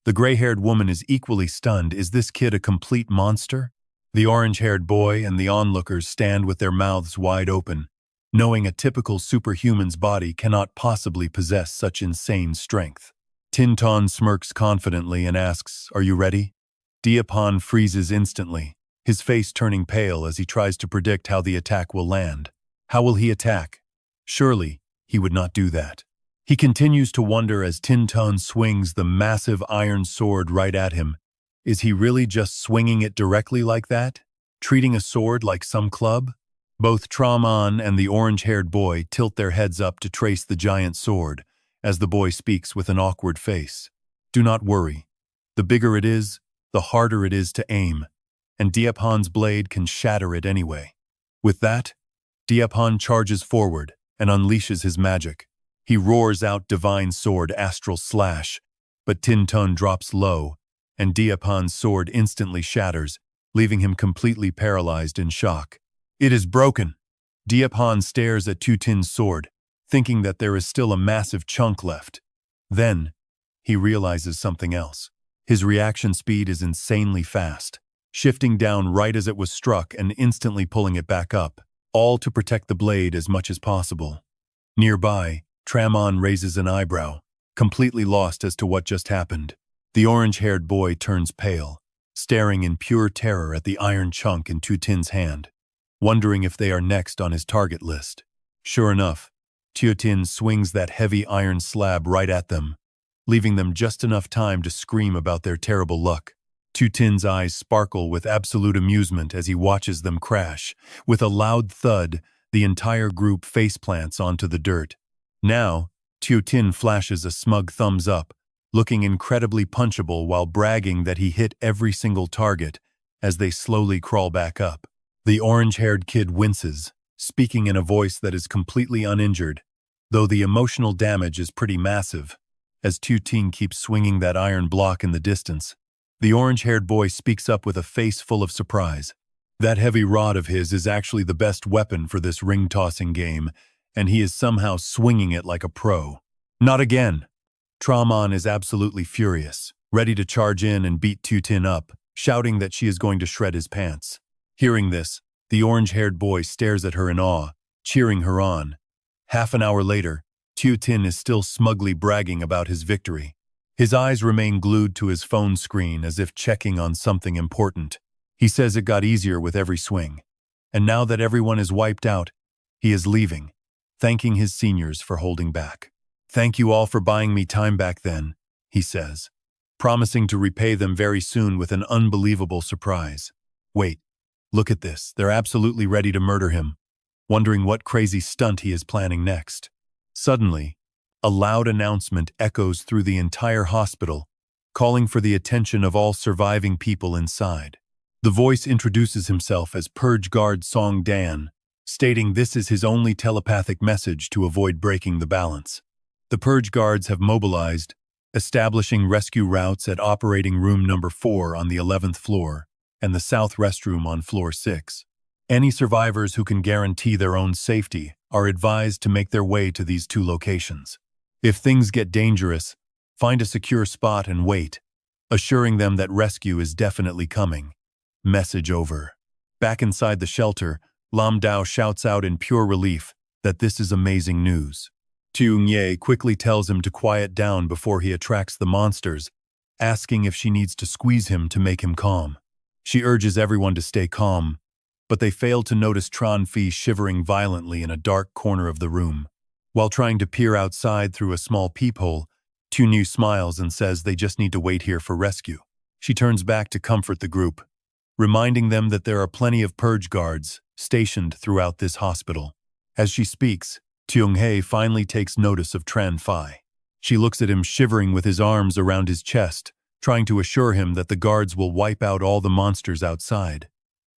Speaker 1: The gray-haired woman is equally stunned. Is this kid a complete monster? The orange-haired boy and the onlookers stand with their mouths wide open, knowing a typical superhuman's body cannot possibly possess such insane strength. Tin Tun smirks confidently and asks, "Are you ready?" Deepan freezes instantly, his face turning pale as he tries to predict how the attack will land. How will he attack? Surely, he would not do that. He continues to wonder as Tin Tun swings the massive iron sword right at him. Is he really just swinging it directly like that? Treating a sword like some club? Both Traman and the orange-haired boy tilt their heads up to trace the giant sword, as the boy speaks with an awkward face. Do not worry. The bigger it is, the harder it is to aim, and Deepan's blade can shatter it anyway. With that, Deepan charges forward and unleashes his magic. He roars out Divine Sword Astral Slash, but Tin Tun drops low, and Deepan's sword instantly shatters, leaving him completely paralyzed in shock. It is broken. Deepan stares at Tin's sword, thinking that there is still a massive chunk left. Then, he realizes something else. His reaction speed is insanely fast, shifting down right as it was struck and instantly pulling it back up, all to protect the blade as much as possible. Nearby, Traman raises an eyebrow, completely lost as to what just happened. The orange-haired boy turns pale, staring in pure terror at the iron chunk in Tin's hand, wondering if they are next on his target list. Sure enough, Tin swings that heavy iron slab right at them, leaving them just enough time to scream about their terrible luck. Tin's eyes sparkle with absolute amusement as he watches them crash. With a loud thud, the entire group faceplants onto the dirt. Now, Tin flashes a smug thumbs up, looking incredibly punchable while bragging that he hit every single target as they slowly crawl back up. The orange-haired kid winces, speaking in a voice that is completely uninjured, though the emotional damage is pretty massive, as Tin keeps swinging that iron block in the distance. The orange-haired boy speaks up with a face full of surprise. That heavy rod of his is actually the best weapon for this ring-tossing game, and he is somehow swinging it like a pro. Not again! Traman is absolutely furious, ready to charge in and beat Tin up, shouting that she is going to shred his pants. Hearing this, the orange-haired boy stares at her in awe, cheering her on. Half an hour later, Tin is still smugly bragging about his victory. His eyes remain glued to his phone screen as if checking on something important. He says it got easier with every swing. And now that everyone is wiped out, he is leaving, thanking his seniors for holding back. "Thank you all for buying me time back then," he says, promising to repay them very soon with an unbelievable surprise. Wait, look at this. They're absolutely ready to murder him, wondering what crazy stunt he is planning next. Suddenly, a loud announcement echoes through the entire hospital, calling for the attention of all surviving people inside. The voice introduces himself as Purge Guard Song Dan, stating this is his only telepathic message to avoid breaking the balance. The Purge Guards have mobilized, establishing rescue routes at operating room number 4 on the 11th floor and the south restroom on floor 6. Any survivors who can guarantee their own safety are advised to make their way to these 2 locations. If things get dangerous, find a secure spot and wait, assuring them that rescue is definitely coming. Message over. Back inside the shelter, Lam Dao shouts out in pure relief that this is amazing news. Tiong Ye quickly tells him to quiet down before he attracts the monsters, asking if she needs to squeeze him to make him calm. She urges everyone to stay calm, but they fail to notice Tran Fi shivering violently in a dark corner of the room. While trying to peer outside through a small peephole, Tunu smiles and says they just need to wait here for rescue. She turns back to comfort the group, reminding them that there are plenty of purge guards stationed throughout this hospital. As she speaks, Tiong He finally takes notice of Tran Fi. She looks at him shivering with his arms around his chest, trying to assure him that the guards will wipe out all the monsters outside.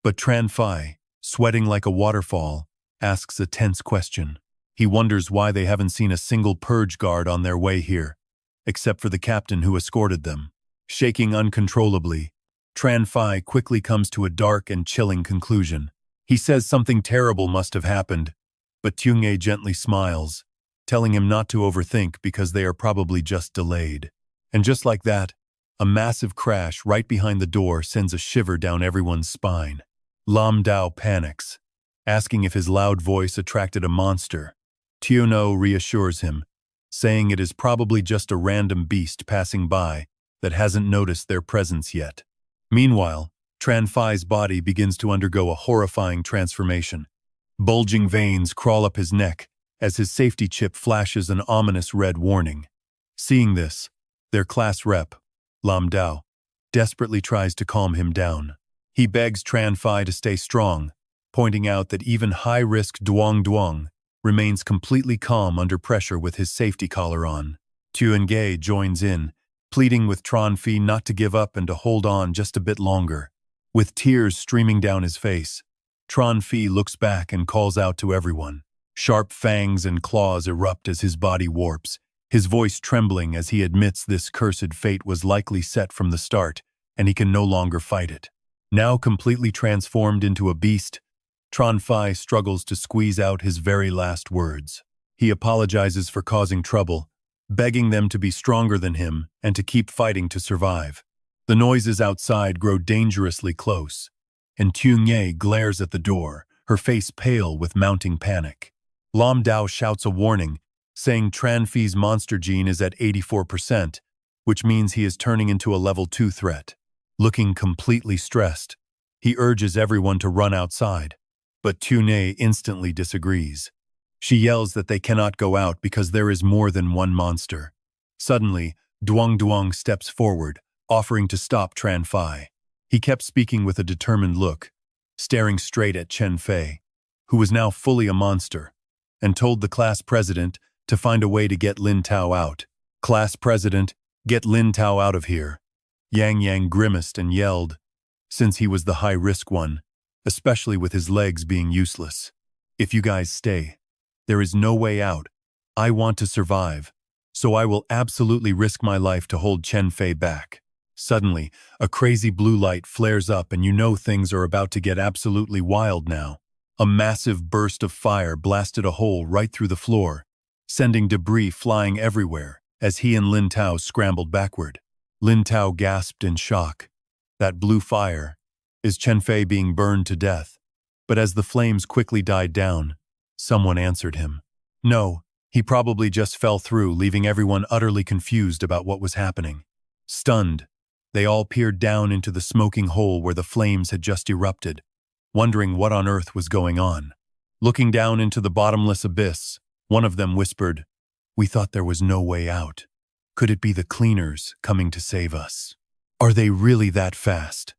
Speaker 1: But Tran Fai, sweating like a waterfall, asks a tense question. He wonders why they haven't seen a single purge guard on their way here, except for the captain who escorted them. Shaking uncontrollably, Tran Fai quickly comes to a dark and chilling conclusion. He says something terrible must have happened, but Tyung-ae gently smiles, telling him not to overthink because they are probably just delayed. And just like that, a massive crash right behind the door sends a shiver down everyone's spine. Lam Dao panics, asking if his loud voice attracted a monster. Tyun-oh reassures him, saying it is probably just a random beast passing by that hasn't noticed their presence yet. Meanwhile, Tran Fai's body begins to undergo a horrifying transformation. Bulging veins crawl up his neck as his safety chip flashes an ominous red warning. Seeing this, their class rep, Lam Dao, desperately tries to calm him down. He begs Tran Fai to stay strong, pointing out that even high-risk Duong Duong remains completely calm under pressure with his safety collar on. Tyun-gae joins in, pleading with Tran Fai not to give up and to hold on just a bit longer. With tears streaming down his face, Tran Fai looks back and calls out to everyone. Sharp fangs and claws erupt as his body warps, his voice trembling as he admits this cursed fate was likely set from the start, and he can no longer fight it. Now completely transformed into a beast, Tran Fai struggles to squeeze out his very last words. He apologizes for causing trouble, begging them to be stronger than him and to keep fighting to survive. The noises outside grow dangerously close, and Tyung-ae glares at the door, her face pale with mounting panic. Lam Dao shouts a warning, saying Tran Fai's monster gene is at 84%, which means he is turning into a level 2 threat. Looking completely stressed, he urges everyone to run outside, but Tyun-ae instantly disagrees. She yells that they cannot go out because there is more than one monster. Suddenly, Duong Duong steps forward, offering to stop Tran Fai. He kept speaking with a determined look, staring straight at Chen Fei, who was now fully a monster, and told the class president to find a way to get Lin Tao out. "Class president, get Lin Tao out of here." Yang Yang grimaced and yelled, since he was the high-risk one, especially with his legs being useless. "If you guys stay, there is no way out. I want to survive, so I will absolutely risk my life to hold Chen Fei back." Suddenly, a crazy blue light flares up and you know things are about to get absolutely wild now. A massive burst of fire blasted a hole right through the floor, sending debris flying everywhere as he and Lin Tao scrambled backward. Lin Tao gasped in shock. That blue fire, is Chen Fei being burned to death? But as the flames quickly died down, someone answered him. No, he probably just fell through, leaving everyone utterly confused about what was happening. Stunned, they all peered down into the smoking hole where the flames had just erupted, wondering what on earth was going on. Looking down into the bottomless abyss, one of them whispered, "We thought there was no way out. Could it be the cleaners coming to save us? Are they really that fast?"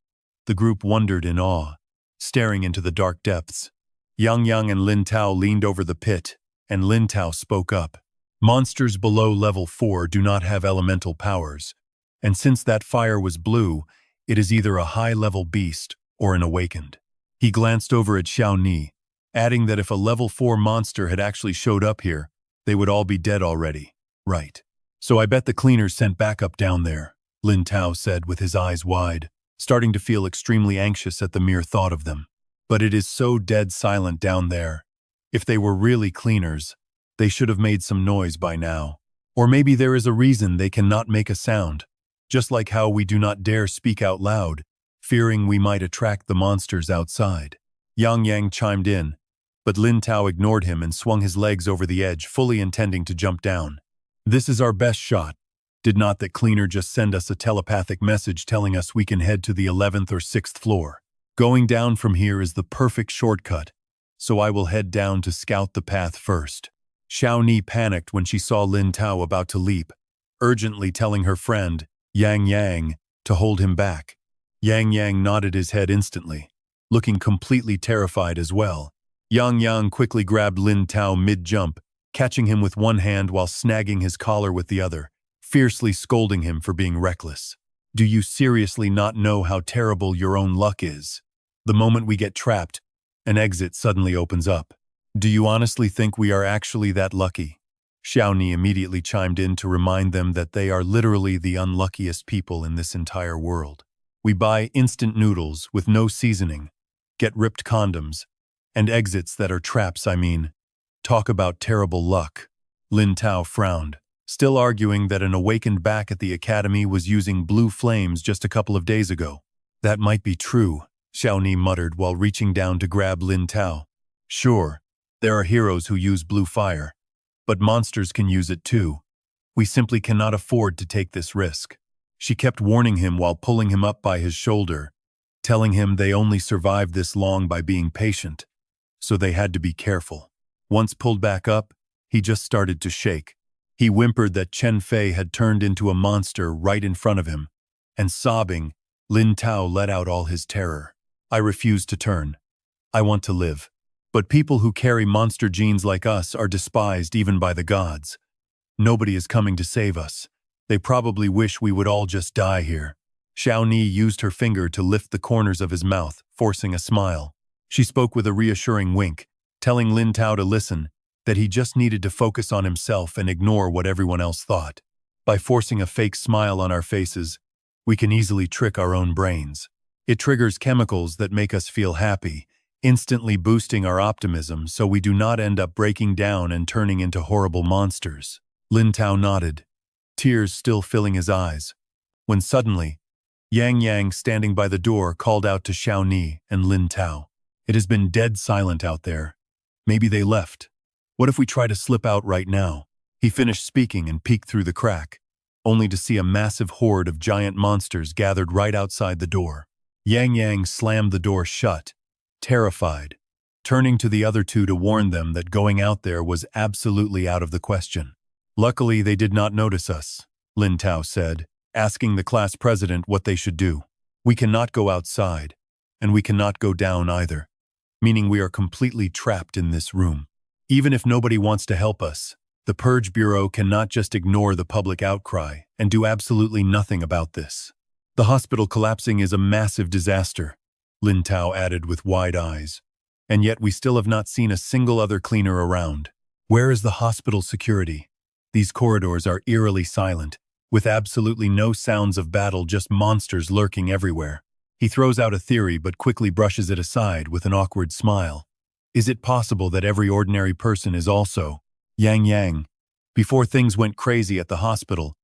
Speaker 1: The group wondered in awe, staring into the dark depths. Yang Yang and Lin Tao leaned over the pit, and Lin Tao spoke up. "Monsters below level 4 do not have elemental powers, and since that fire was blue, it is either a high-level beast or an awakened." He glanced over at Xiao Ni, adding that if a level 4 monster had actually showed up here, they would all be dead already. "Right. So I bet the cleaners sent backup down there," Lin Tao said with his eyes wide, starting to feel extremely anxious at the mere thought of them. "But it is so dead silent down there. If they were really cleaners, they should have made some noise by now. Or maybe there is a reason they cannot make a sound, just like how we do not dare speak out loud, fearing we might attract the monsters outside." Yang Yang chimed in, but Lin Tao ignored him and swung his legs over the edge, fully intending to jump down. "This is our best shot. Did not that cleaner just send us a telepathic message telling us we can head to the 11th or 6th floor? Going down from here is the perfect shortcut, so I will head down to scout the path first." Xiao Ni panicked when she saw Lin Tao about to leap, urgently telling her friend, Yang Yang, to hold him back. Yang Yang nodded his head instantly, looking completely terrified as well. Yang Yang quickly grabbed Lin Tao mid-jump, catching him with one hand while snagging his collar with the other, fiercely scolding him for being reckless. Do you seriously not know how terrible your own luck is? The moment we get trapped, an exit suddenly opens up. Do you honestly think we are actually that lucky? Xiao Ni immediately chimed in to remind them that they are literally the unluckiest people in this entire world. We buy instant noodles with no seasoning, get ripped condoms, and exits that are traps, I mean. Talk about terrible luck. Lin Tao frowned, still arguing that an awakened back at the academy was using blue flames just a couple of days ago. That might be true, Xiao Ni muttered while reaching down to grab Lin Tao. Sure, there are heroes who use blue fire, but monsters can use it too. We simply cannot afford to take this risk. She kept warning him while pulling him up by his shoulder, telling him they only survived this long by being patient, so they had to be careful. Once pulled back up, he just started to shake. He whimpered that Chen Fei had turned into a monster right in front of him, and sobbing, Lin Tao let out all his terror. I refuse to turn. I want to live. But people who carry monster genes like us are despised even by the gods. Nobody is coming to save us. They probably wish we would all just die here. Xiao Ni used her finger to lift the corners of his mouth, forcing a smile. She spoke with a reassuring wink, telling Lin Tao to listen, that he just needed to focus on himself and ignore what everyone else thought. By forcing a fake smile on our faces, we can easily trick our own brains. It triggers chemicals that make us feel happy, instantly boosting our optimism so we do not end up breaking down and turning into horrible monsters. Lin Tao nodded, tears still filling his eyes, when suddenly, Yang Yang, standing by the door, called out to Xiao Ni and Lin Tao. It has been dead silent out there. Maybe they left. What if we try to slip out right now? He finished speaking and peeked through the crack, only to see a massive horde of giant monsters gathered right outside the door. Yang Yang slammed the door shut, terrified, turning to the other two to warn them that going out there was absolutely out of the question. Luckily, they did not notice us, Lin Tao said, asking the class president what they should do. We cannot go outside, and we cannot go down either, meaning we are completely trapped in this room. Even if nobody wants to help us, the Purge Bureau cannot just ignore the public outcry and do absolutely nothing about this. The hospital collapsing is a massive disaster, Lin Tao added with wide eyes. And yet we still have not seen a single other cleaner around. Where is the hospital security? These corridors are eerily silent, with absolutely no sounds of battle, just monsters lurking everywhere. He throws out a theory but quickly brushes it aside with an awkward smile. Is it possible that every ordinary person is also Yang Yang? Before things went crazy at the hospital,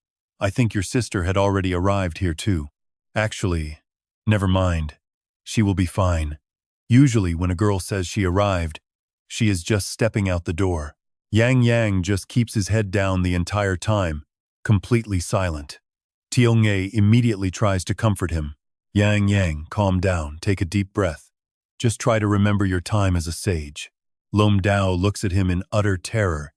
Speaker 1: I think your sister had already arrived here too. Actually, never mind. She will be fine. Usually when a girl says she arrived, she is just stepping out the door. Yang Yang just keeps his head down the entire time, completely silent. Tiong'e immediately tries to comfort him. Yang Yang, calm down, take a deep breath. Just try to remember your time as a sage. Lom Dao looks at him in utter terror.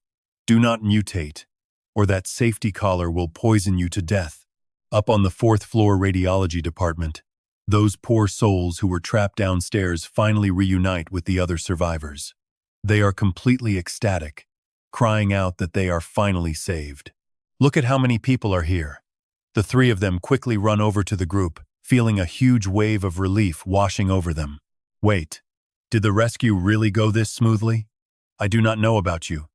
Speaker 1: Do not mutate, or that safety collar will poison you to death. Up on the 4th floor radiology department, those poor souls who were trapped downstairs finally reunite with the other survivors. They are completely ecstatic, crying out that they are finally saved. Look at how many people are here. The three of them quickly run over to the group, feeling a huge wave of relief washing over them. Wait, did the rescue really go this smoothly? I do not know about you,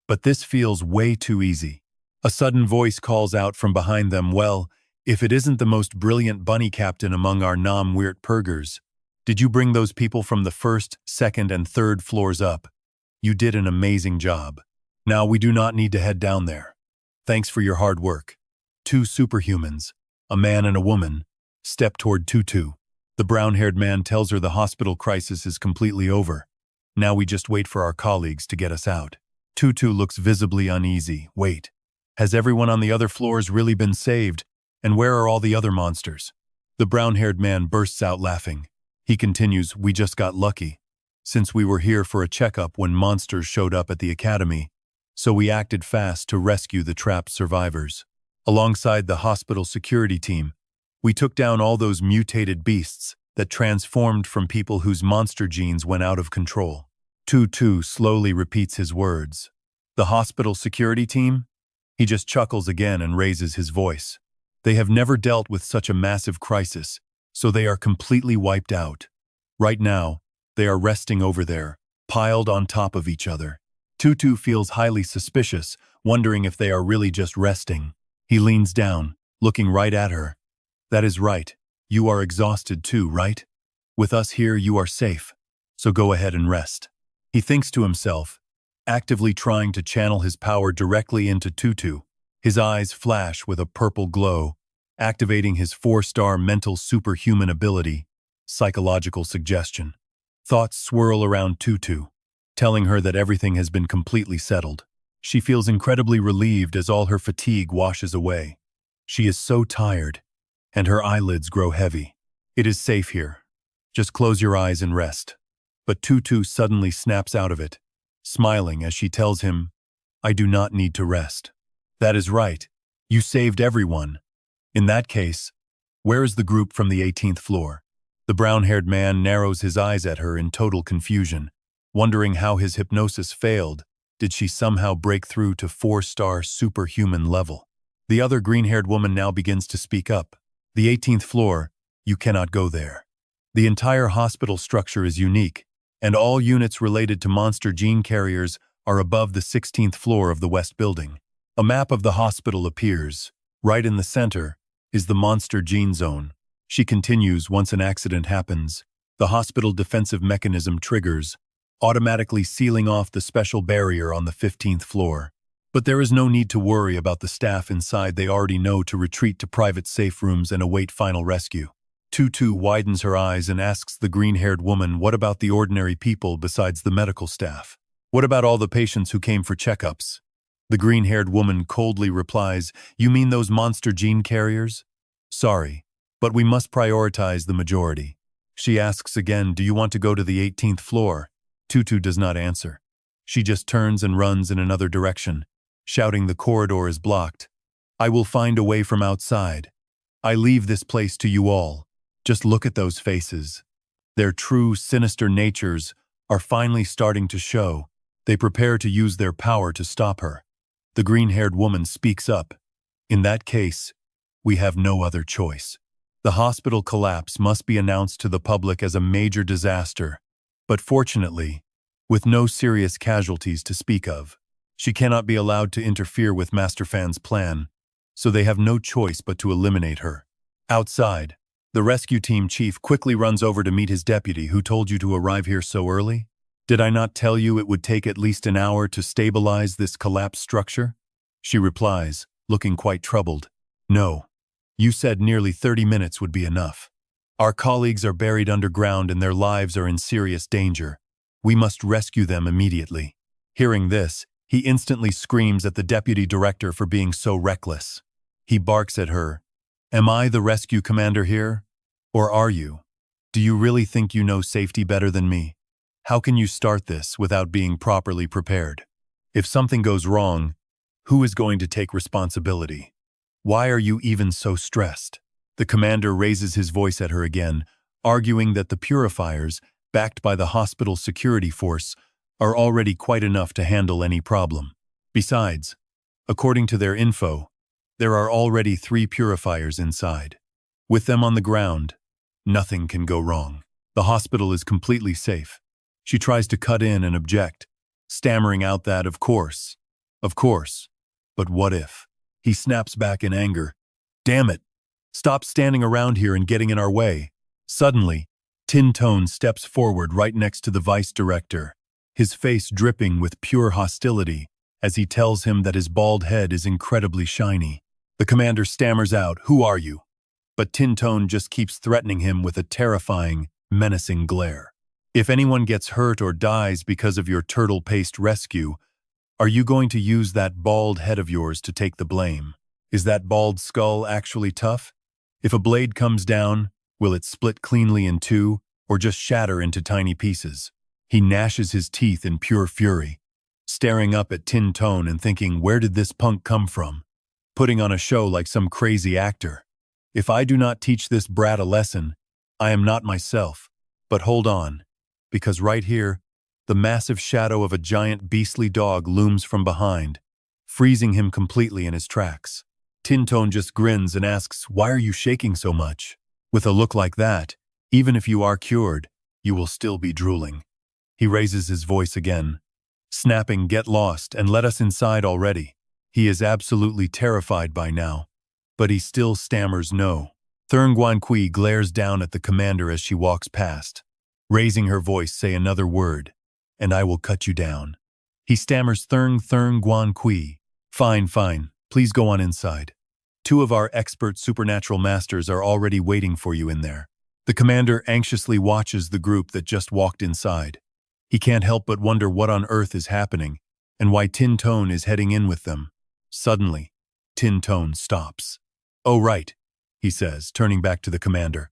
Speaker 1: but this feels way too easy. A sudden voice calls out from behind them, well, if it isn't the most brilliant bunny captain among our Nam-Wirt Purgers, did you bring those people from the 1st, 2nd, and 3rd floors up? You did an amazing job. Now we do not need to head down there. Thanks for your hard work. 2 superhumans, a man and a woman, step toward Tutu. The brown-haired man tells her the hospital crisis is completely over. Now we just wait for our colleagues to get us out. Tutu looks visibly uneasy. Wait, has everyone on the other floors really been saved? And where are all the other monsters? The brown-haired man bursts out laughing. He continues, we just got lucky, since we were here for a checkup when monsters showed up at the academy, so we acted fast to rescue the trapped survivors. Alongside the hospital security team, we took down all those mutated beasts that transformed from people whose monster genes went out of control. Tutu slowly repeats his words. The hospital security team? He just chuckles again and raises his voice. They have never dealt with such a massive crisis, so they are completely wiped out. Right now, they are resting over there, piled on top of each other. Tutu feels highly suspicious, wondering if they are really just resting. He leans down, looking right at her. That is right. You are exhausted too, right? With us here, you are safe. So go ahead and rest. He thinks to himself, actively trying to channel his power directly into Tutu. His eyes flash with a purple glow, activating his 4-star mental superhuman ability, psychological suggestion. Thoughts swirl around Tutu, telling her that everything has been completely settled. She feels incredibly relieved as all her fatigue washes away. She is so tired, and her eyelids grow heavy. It is safe here. Just close your eyes and rest. But Tutu suddenly snaps out of it, smiling as she tells him, I do not need to rest. That is right. You saved everyone. In that case, where is the group from the 18th floor? The brown-haired man narrows his eyes at her in total confusion, wondering how his hypnosis failed. Did she somehow break through to 4-star superhuman level? The other green-haired woman now begins to speak up. The 18th floor, you cannot go there. The entire hospital structure is unique, and all units related to monster gene carriers are above the 16th floor of the West Building. A map of the hospital appears. Right in the center is the monster gene zone. She continues, once an accident happens, the hospital defensive mechanism triggers, automatically sealing off the special barrier on the 15th floor. But there is no need to worry about the staff inside. They already know to retreat to private safe rooms and await final rescue. Tutu widens her eyes and asks the green-haired woman, what about the ordinary people besides the medical staff? What about all the patients who came for checkups? The green-haired woman coldly replies, you mean those monster gene carriers? Sorry, but we must prioritize the majority. She asks again, do you want to go to the 18th floor? Tutu does not answer. She just turns and runs in another direction, shouting the corridor is blocked. I will find a way from outside. I leave this place to you all. Just look at those faces. Their true, sinister natures are finally starting to show. They prepare to use their power to stop her. The green-haired woman speaks up. In that case, we have no other choice. The hospital collapse must be announced to the public as a major disaster, but fortunately, with no serious casualties to speak of. She cannot be allowed to interfere with Master Fan's plan, so they have no choice but to eliminate her. Outside, the rescue team chief quickly runs over to meet his deputy. Who told you to arrive here so early? Did I not tell you it would take at least an hour to stabilize this collapsed structure? She replies, looking quite troubled. No. You said nearly 30 minutes would be enough. Our colleagues are buried underground and their lives are in serious danger. We must rescue them immediately. Hearing this, he instantly screams at the deputy director for being so reckless. He barks at her. Am I the rescue commander here? Or are you? Do you really think you know safety better than me? How can you start this without being properly prepared? If something goes wrong, who is going to take responsibility? Why are you even so stressed? The commander raises his voice at her again, arguing that the purifiers, backed by the hospital security force, are already quite enough to handle any problem. Besides, according to their info, there are already 3 purifiers inside. With them on the ground, nothing can go wrong. The hospital is completely safe. She tries to cut in and object, stammering out that, of course, but what if? He snaps back in anger. Damn it! Stop standing around here and getting in our way. Suddenly, Tin Tone steps forward right next to the vice director, his face dripping with pure hostility as he tells him that his bald head is incredibly shiny. The commander stammers out, "Who are you?" But Tin Tone just keeps threatening him with a terrifying, menacing glare. If anyone gets hurt or dies because of your turtle paste rescue, are you going to use that bald head of yours to take the blame? Is that bald skull actually tough? If a blade comes down, will it split cleanly in two or just shatter into tiny pieces? He gnashes his teeth in pure fury, staring up at Tin Tone and thinking, where did this punk come from? Putting on a show like some crazy actor. If I do not teach this brat a lesson, I am not myself. But hold on, because right here, the massive shadow of a giant beastly dog looms from behind, freezing him completely in his tracks. Tintone just grins and asks, "Why are you shaking so much?" With a look like that, even if you are cured, you will still be drooling. He raises his voice again, snapping, "Get lost and let us inside already." He is absolutely terrified by now, but he still stammers no. Thurng Guan glares down at the commander as she walks past, raising her voice, "Say another word, and I will cut you down." He stammers, Thurng Guan. Fine, please go on inside. Two of our expert supernatural masters are already waiting for you in there." The commander anxiously watches the group that just walked inside. He can't help but wonder what on earth is happening, and why Tintone is heading in with them. Suddenly, Tintone stops. "Oh right," he says, turning back to the commander.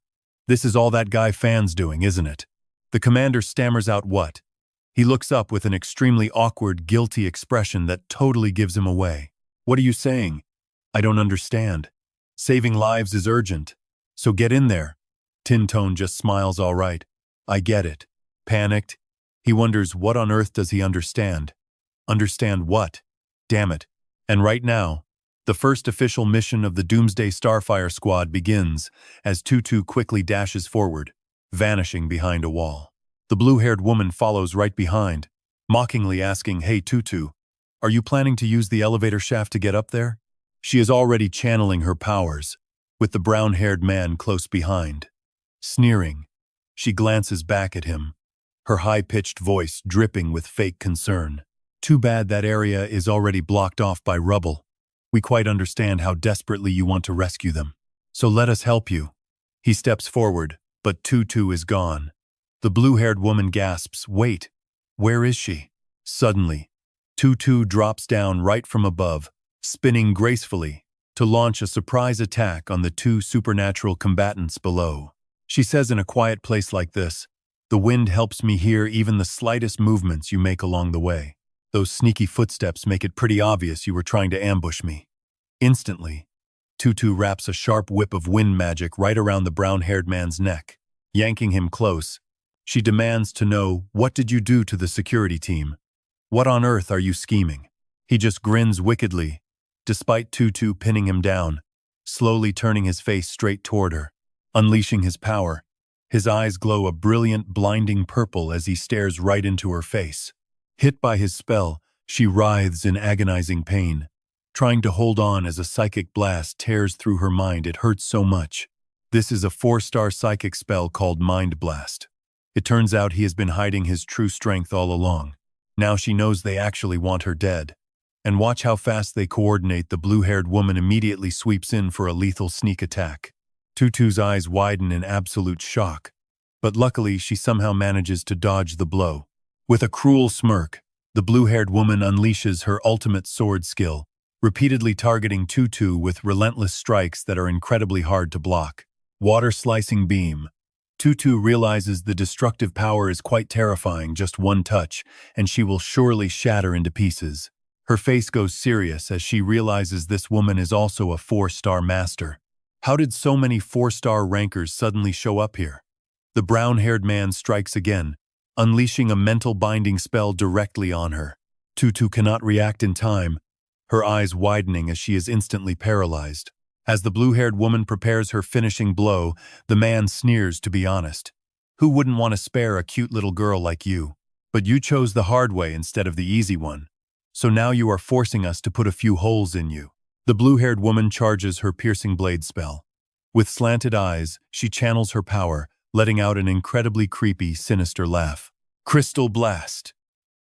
Speaker 1: "This is all that guy Fan's doing, isn't it?" The commander stammers out, "What?" He looks up with an extremely awkward, guilty expression that totally gives him away. "What are you saying? I don't understand. Saving lives is urgent, so get in there." Tintone just smiles, "All right, I get it." Panicked, he wonders what on earth does he understand? Understand what? Damn it. And right now, the first official mission of the Doomsday Starfire Squad begins as Tutu quickly dashes forward, vanishing behind a wall. The blue-haired woman follows right behind, mockingly asking, "Hey Tutu, are you planning to use the elevator shaft to get up there?" She is already channeling her powers, with the brown-haired man close behind. Sneering, she glances back at him, her high-pitched voice dripping with fake concern. "Too bad that area is already blocked off by rubble. We quite understand how desperately you want to rescue them. So let us help you." He steps forward, but Tutu is gone. The blue-haired woman gasps, "Wait, where is she?" Suddenly, Tutu drops down right from above, spinning gracefully, to launch a surprise attack on the two supernatural combatants below. She says, "In a quiet place like this, the wind helps me hear even the slightest movements you make along the way. Those sneaky footsteps make it pretty obvious you were trying to ambush me." Instantly, Tutu wraps a sharp whip of wind magic right around the brown-haired man's neck. Yanking him close, she demands to know, "What did you do to the security team? What on earth are you scheming?" He just grins wickedly, despite Tutu pinning him down, slowly turning his face straight toward her, unleashing his power. His eyes glow a brilliant, blinding purple as he stares right into her face. Hit by his spell, she writhes in agonizing pain, trying to hold on as a psychic blast tears through her mind. It hurts so much. This is a 4-star psychic spell called Mind Blast. It turns out he has been hiding his true strength all along. Now she knows they actually want her dead. And watch how fast they coordinate. The blue-haired woman immediately sweeps in for a lethal sneak attack. Tutu's eyes widen in absolute shock, but luckily she somehow manages to dodge the blow. With a cruel smirk, the blue-haired woman unleashes her ultimate sword skill, repeatedly targeting Tutu with relentless strikes that are incredibly hard to block. Water-slicing beam. Tutu realizes the destructive power is quite terrifying. Just one touch, and she will surely shatter into pieces. Her face goes serious as she realizes this woman is also a 4-star master. How did so many 4-star rankers suddenly show up here? The brown-haired man strikes again, unleashing a mental binding spell directly on her. Tutu cannot react in time, her eyes widening as she is instantly paralyzed. As the blue-haired woman prepares her finishing blow, the man sneers, "To be honest, who wouldn't want to spare a cute little girl like you? But you chose the hard way instead of the easy one. So now you are forcing us to put a few holes in you." The blue-haired woman charges her piercing blade spell. With slanted eyes, she channels her power, letting out an incredibly creepy, sinister laugh. "Crystal Blast!"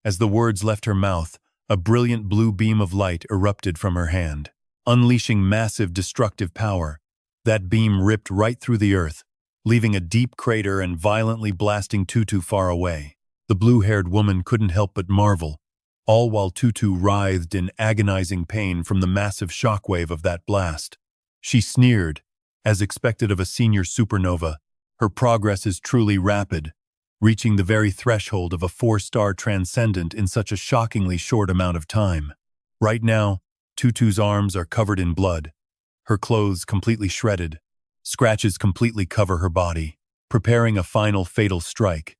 Speaker 1: As the words left her mouth, a brilliant blue beam of light erupted from her hand, unleashing massive destructive power. That beam ripped right through the earth, leaving a deep crater and violently blasting Tutu far away. The blue-haired woman couldn't help but marvel, all while Tutu writhed in agonizing pain from the massive shockwave of that blast. She sneered, as expected of a senior supernova. Her progress is truly rapid, reaching the very threshold of a 4-star transcendent in such a shockingly short amount of time. Right now, Tutu's arms are covered in blood, her clothes completely shredded. Scratches completely cover her body, preparing a final fatal strike.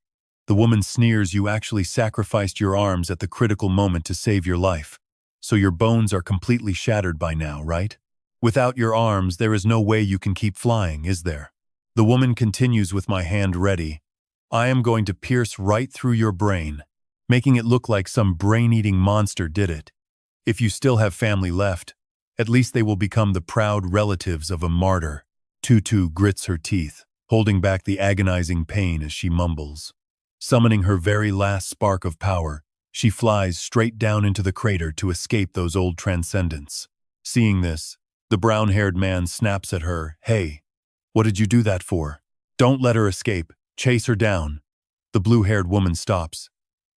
Speaker 1: The woman sneers, you actually sacrificed your arms at the critical moment to save your life. So your bones are completely shattered by now, right? Without your arms, there is no way you can keep flying, is there? The woman continues with my hand ready. I am going to pierce right through your brain, making it look like some brain-eating monster did it. If you still have family left, at least they will become the proud relatives of a martyr. Tutu grits her teeth, holding back the agonizing pain as she mumbles. Summoning her very last spark of power, she flies straight down into the crater to escape those old transcendents. Seeing this, the brown-haired man snaps at her, "Hey, what did you do that for? Don't let her escape. Chase her down." The blue-haired woman stops,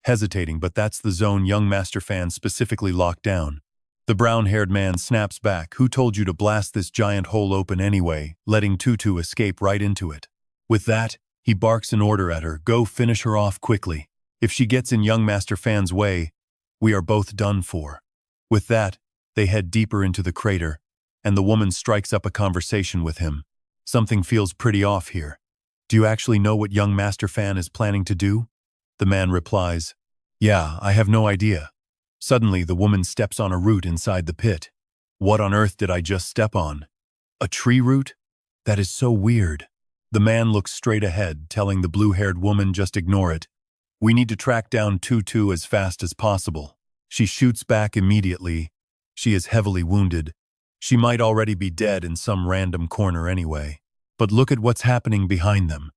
Speaker 1: hesitating, but that's the zone young Master Fan specifically locked down. The brown-haired man snaps back, "Who told you to blast this giant hole open anyway?" letting Tutu escape right into it. With that, he barks an order at her, "Go finish her off quickly. If she gets in young Master Fan's way, we are both done for." With that, they head deeper into the crater, and the woman strikes up a conversation with him. "Something feels pretty off here. Do you actually know what young Master Fan is planning to do?" The man replies, "Yeah, I have no idea." Suddenly, the woman steps on a root inside the pit. "What on earth did I just step on? A tree root? That is so weird." The man looks straight ahead, telling the blue-haired woman, "Just ignore it. We need to track down Tutu as fast as possible." She shoots back immediately. She is heavily wounded. She might already be dead in some random corner anyway. But look at what's happening behind them.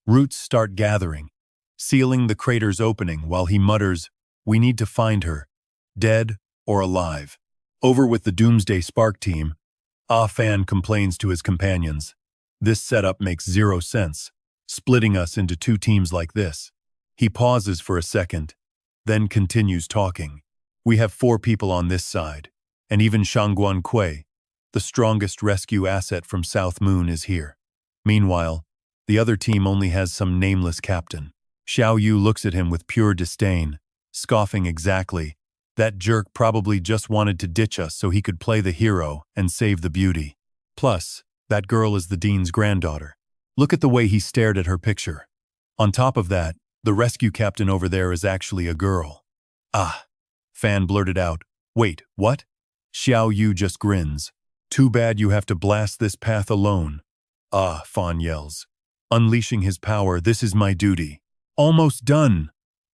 Speaker 1: Roots start gathering, sealing the crater's opening while he mutters, "We need to find her, dead or alive." Over with the Doomsday Spark team, Ah Fan complains to his companions. "This setup makes zero sense, splitting us into two teams like this." He pauses for a second, then continues talking. "We have 4 people on this side, and even Shangguan Kui, the strongest rescue asset from South Moon, is here. Meanwhile, the other team only has some nameless captain." Xiao Yu looks at him with pure disdain, scoffing exactly. That jerk probably just wanted to ditch us so he could play the hero and save the beauty. Plus, that girl is the dean's granddaughter. Look at the way he stared at her picture. On top of that, the rescue captain over there is actually a girl. "Ah," Fan blurted out. "Wait, what?" Xiao Yu just grins. "Too bad you have to blast this path alone." "Ah," Fan yells, unleashing his power. "This is my duty." "Almost done."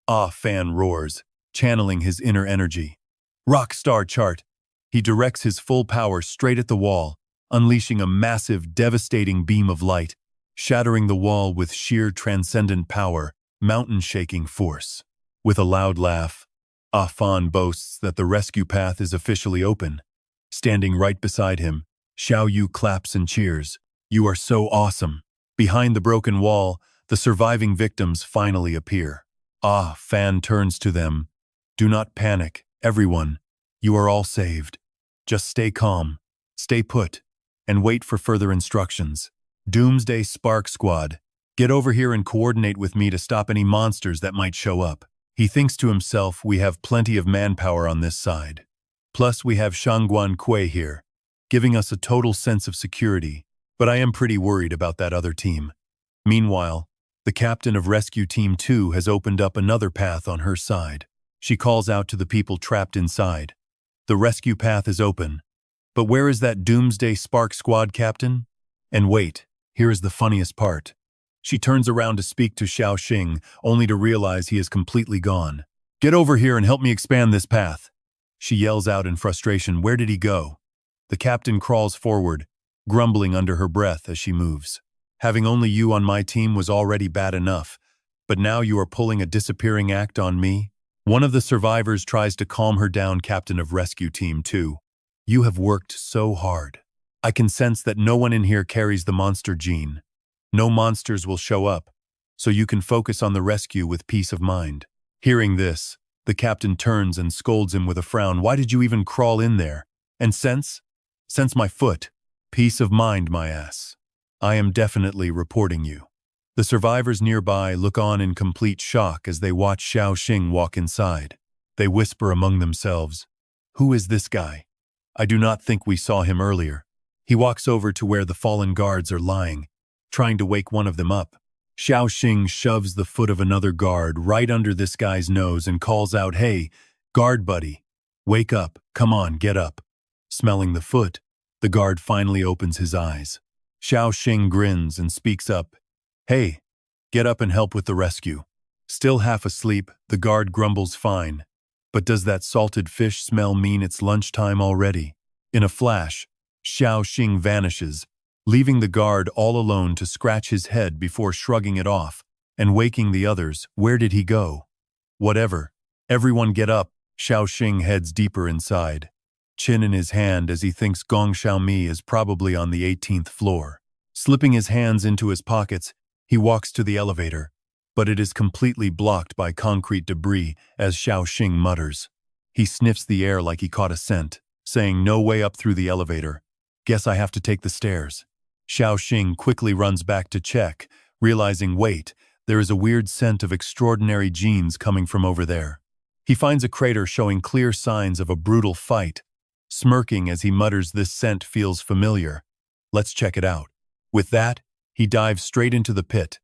Speaker 1: Ah Fan roars, channeling his inner energy. "Rock star chart." He directs his full power straight at the wall, unleashing a massive, devastating beam of light, shattering the wall with sheer transcendent power, mountain-shaking force. With a loud laugh, Ah Fan boasts that the rescue path is officially open. Standing right beside him, Xiao Yu claps and cheers. "You are so awesome." Behind the broken wall, the surviving victims finally appear. Ah Fan turns to them. "Do not panic, everyone. You are all saved. Just stay calm, stay put, and wait for further instructions. Doomsday Spark Squad, get over here and coordinate with me to stop any monsters that might show up." He thinks to himself, we have plenty of manpower on this side. Plus we have Shangguan Kui here, giving us a total sense of security, but I am pretty worried about that other team. Meanwhile, the captain of Rescue Team 2 has opened up another path on her side. She calls out to the people trapped inside. The rescue path is open. But where is that Doomsday Spark Squad captain? And wait, here is the funniest part. She turns around to speak to Xiao Xing, only to realize he is completely gone. "Get over here and help me expand this path." She yells out in frustration, "Where did he go?" The captain crawls forward, grumbling under her breath as she moves. "Having only you on my team was already bad enough, but now you are pulling a disappearing act on me?" One of the survivors tries to calm her down, captain of Rescue Team 2. "You have worked so hard. I can sense that no one in here carries the monster gene. No monsters will show up, so you can focus on the rescue with peace of mind." Hearing this, the captain turns and scolds him with a frown. "Why did you even crawl in there? And sense my foot. Peace of mind, my ass. I am definitely reporting you." The survivors nearby look on in complete shock as they watch Xiao Xing walk inside. They whisper among themselves, "Who is this guy? I do not think we saw him earlier." He walks over to where the fallen guards are lying, trying to wake one of them up. Xiao Xing shoves the foot of another guard right under this guy's nose and calls out, "Hey, guard buddy, wake up, come on, get up." Smelling the foot, the guard finally opens his eyes. Xiao Xing grins and speaks up, "Hey, get up and help with the rescue." Still half asleep, the guard grumbles, "Fine. But does that salted fish smell mean it's lunchtime already?" In a flash, Xiao Xing vanishes, leaving the guard all alone to scratch his head before shrugging it off and waking the others. Where did he go? Whatever. Everyone get up. Xiao Xing heads deeper inside, chin in his hand as he thinks Gong Xiaomi is probably on the 18th floor. Slipping his hands into his pockets, he walks to the elevator, but it is completely blocked by concrete debris as Xiao Xing mutters. He sniffs the air like he caught a scent, saying, "No way up through the elevator. Guess I have to take the stairs." Xiao Xing quickly runs back to check, realizing, wait, there is a weird scent of extraordinary genes coming from over there. He finds a crater showing clear signs of a brutal fight. Smirking as he mutters, "This scent feels familiar. Let's check it out." With that, he dives straight into the pit.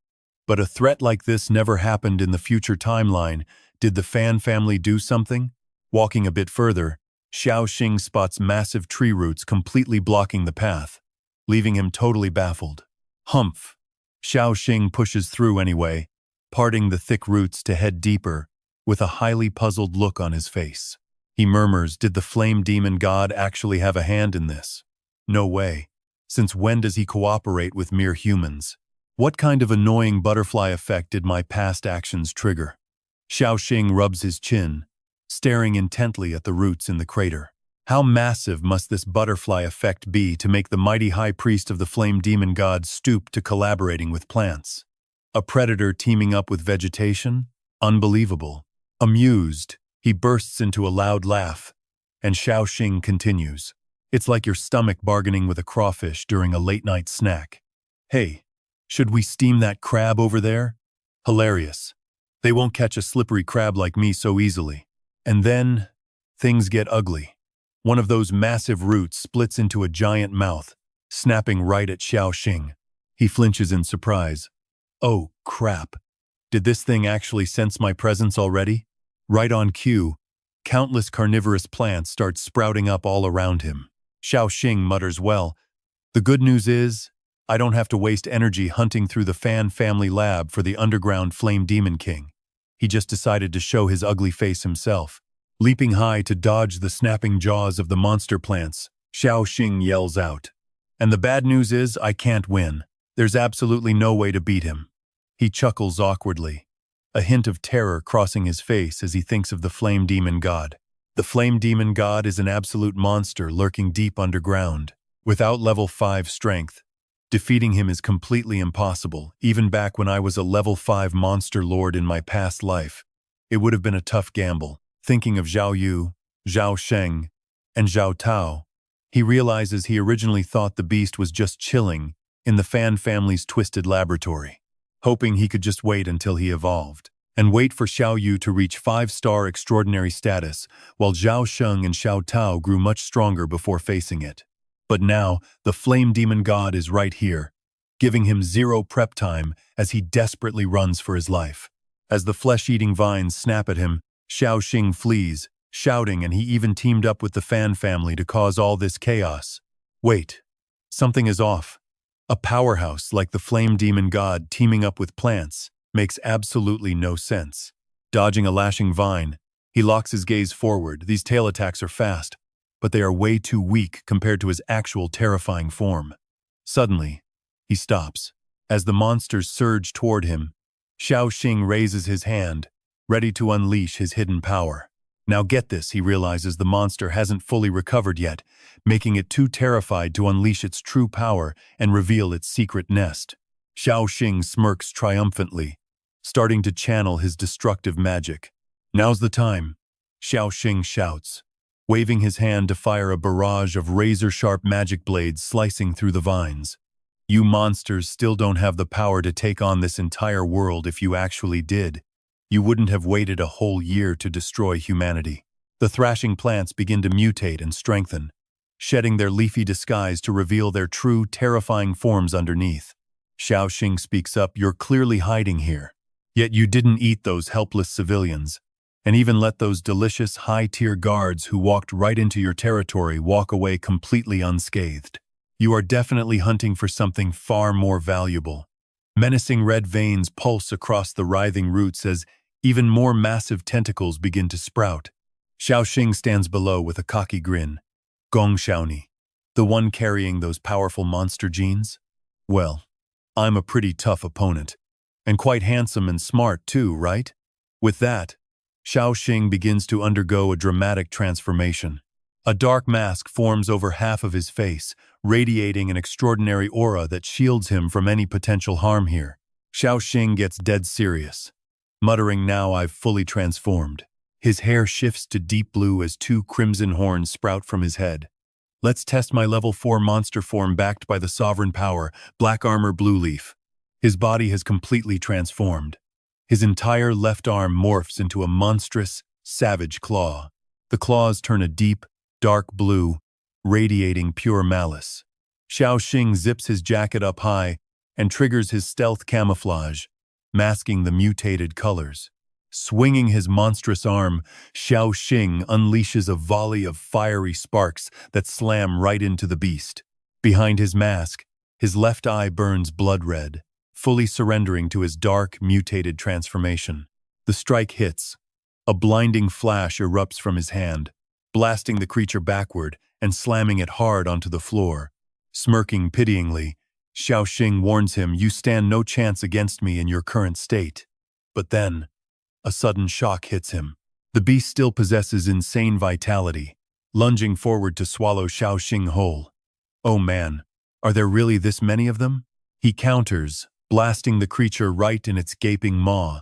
Speaker 1: But a threat like this never happened in the future timeline. Did the Fan family do something? Walking a bit further, Xiao Xing spots massive tree roots completely blocking the path, leaving him totally baffled. Humph! Xiao Xing pushes through anyway, parting the thick roots to head deeper, with a highly puzzled look on his face. He murmurs, "Did the flame demon god actually have a hand in this? No way. Since when does he cooperate with mere humans? What kind of annoying butterfly effect did my past actions trigger?" Xiao Xing rubs his chin, staring intently at the roots in the crater. How massive must this butterfly effect be to make the mighty high priest of the flame demon god stoop to collaborating with plants? A predator teaming up with vegetation? Unbelievable. Amused, he bursts into a loud laugh, and Xiao Xing continues, "It's like your stomach bargaining with a crawfish during a late-night snack. Hey, should we steam that crab over there? Hilarious. They won't catch a slippery crab like me so easily." And then, things get ugly. One of those massive roots splits into a giant mouth, snapping right at Xiao Xing. He flinches in surprise. Oh, crap. Did this thing actually sense my presence already? Right on cue, countless carnivorous plants start sprouting up all around him. Xiao Xing mutters, "Well, the good news is, I don't have to waste energy hunting through the Fan family lab for the underground Flame Demon King." He just decided to show his ugly face himself. Leaping high to dodge the snapping jaws of the monster plants, Xiao Xing yells out, "And the bad news is, I can't win. There's absolutely no way to beat him." He chuckles awkwardly, a hint of terror crossing his face as he thinks of the Flame Demon God. The Flame Demon God is an absolute monster lurking deep underground. Without level 5 strength, defeating him is completely impossible. Even back when I was a level 5 monster lord in my past life, it would have been a tough gamble. Thinking of Zhao Yu, Zhao Sheng, and Zhao Tao, he realizes he originally thought the beast was just chilling in the Fan family's twisted laboratory, hoping he could just wait until he evolved, and wait for Xiao Yu to reach 5-star extraordinary status, while Zhao Sheng and Xiao Tao grew much stronger before facing it. But now, the Flame Demon God is right here, giving him zero prep time as he desperately runs for his life. As the flesh-eating vines snap at him, Xiao Xing flees, shouting, and he even teamed up with the Fan family to cause all this chaos. Wait, something is off. A powerhouse like the Flame Demon God teaming up with plants makes absolutely no sense. Dodging a lashing vine, he locks his gaze forward. These tail attacks are fast, but they are way too weak compared to his actual terrifying form. Suddenly, he stops. As the monsters surge toward him, Xiao Xing raises his hand, ready to unleash his hidden power. Now get this, he realizes the monster hasn't fully recovered yet, making it too terrified to unleash its true power and reveal its secret nest. Xiao Xing smirks triumphantly, starting to channel his destructive magic. "Now's the time," Xiao Xing shouts, waving his hand to fire a barrage of razor-sharp magic blades slicing through the vines. "You monsters still don't have the power to take on this entire world. If you actually did, you wouldn't have waited a whole year to destroy humanity." The thrashing plants begin to mutate and strengthen, shedding their leafy disguise to reveal their true, terrifying forms underneath. Xiao Xing speaks up, "You're clearly hiding here. Yet you didn't eat those helpless civilians, and even let those delicious high-tier guards who walked right into your territory walk away completely unscathed. You are definitely hunting for something far more valuable." Menacing red veins pulse across the writhing roots as even more massive tentacles begin to sprout. Xiao Xing stands below with a cocky grin. "Gong Xiaoni, the one carrying those powerful monster genes? Well, I'm a pretty tough opponent. And quite handsome and smart too, right?" With that, Xiao Xing begins to undergo a dramatic transformation. A dark mask forms over half of his face, radiating an extraordinary aura that shields him from any potential harm here. Xiao Xing gets dead serious, muttering, "Now I've fully transformed." His hair shifts to deep blue as two crimson horns sprout from his head. "Let's test my level 4 monster form backed by the sovereign power, Black Armor Blue Leaf." His body has completely transformed. His entire left arm morphs into a monstrous, savage claw. The claws turn a deep, dark blue, radiating pure malice. Xiao Xing zips his jacket up high and triggers his stealth camouflage, masking the mutated colors. Swinging his monstrous arm, Xiao Xing unleashes a volley of fiery sparks that slam right into the beast. Behind his mask, his left eye burns blood red, fully surrendering to his dark, mutated transformation. The strike hits. A blinding flash erupts from his hand, blasting the creature backward and slamming it hard onto the floor. Smirking pityingly, Xiao Xing warns him, "You stand no chance against me in your current state." But then, a sudden shock hits him. The beast still possesses insane vitality, lunging forward to swallow Xiao Xing whole. "Oh man, are there really this many of them?" He counters, blasting the creature right in its gaping maw.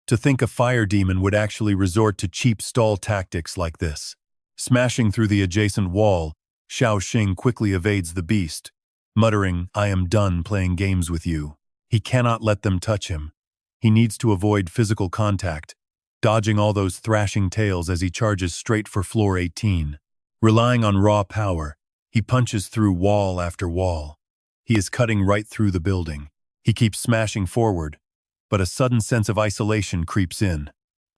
Speaker 1: To think a fire demon would actually resort to cheap stall tactics like this. Smashing through the adjacent wall, Xiao Xing quickly evades the beast, muttering, "I am done playing games with you." He cannot let them touch him. He needs to avoid physical contact, dodging all those thrashing tails as he charges straight for floor 18. Relying on raw power, he punches through wall after wall. He is cutting right through the building. He keeps smashing forward, but a sudden sense of isolation creeps in.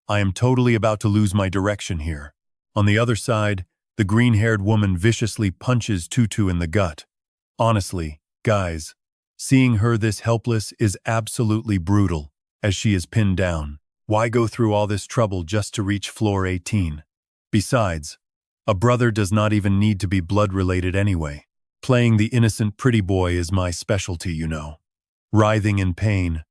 Speaker 1: I am totally about to lose my direction here. On the other side, the green-haired woman viciously punches Tutu in the gut. Honestly, guys, seeing her this helpless is absolutely brutal, as she is pinned down. Why go through all this trouble just to reach floor 18? Besides, a brother does not even need to be blood-related anyway. Playing the innocent pretty boy is my specialty, you know. Writhing in pain,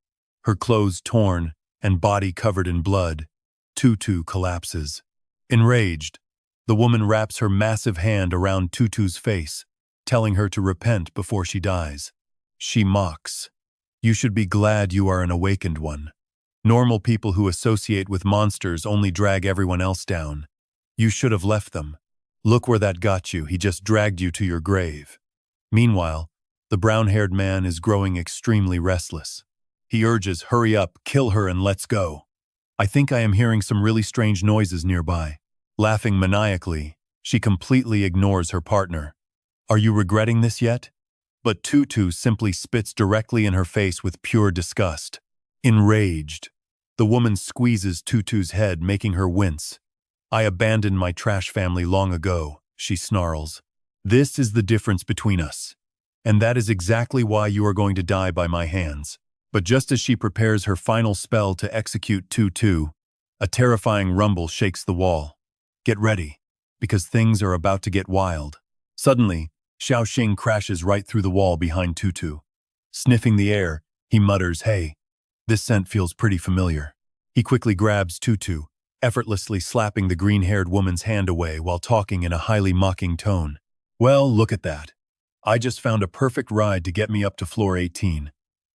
Speaker 1: her clothes torn and body covered in blood, Tutu collapses. Enraged, the woman wraps her massive hand around Tutu's face, telling her to repent before she dies. She mocks. "You should be glad you are an awakened one. Normal people who associate with monsters only drag everyone else down. You should have left them. Look where that got you, he just dragged you to your grave." Meanwhile, the brown-haired man is growing extremely restless. He urges, "Hurry up, kill her and let's go." I think I am hearing some really strange noises nearby. Laughing maniacally, she completely ignores her partner. "Are you regretting this yet?" But Tutu simply spits directly in her face with pure disgust. Enraged, the woman squeezes Tutu's head, making her wince. "I abandoned my trash family long ago," she snarls. "This is the difference between us. And that is exactly why you are going to die by my hands." But just as she prepares her final spell to execute Tutu, a terrifying rumble shakes the wall. Get ready, because things are about to get wild. Suddenly, Xiao Xing crashes right through the wall behind Tutu. Sniffing the air, he mutters, "Hey, this scent feels pretty familiar." He quickly grabs Tutu, effortlessly slapping the green-haired woman's hand away while talking in a highly mocking tone. "Well, look at that. I just found a perfect ride to get me up to floor 18.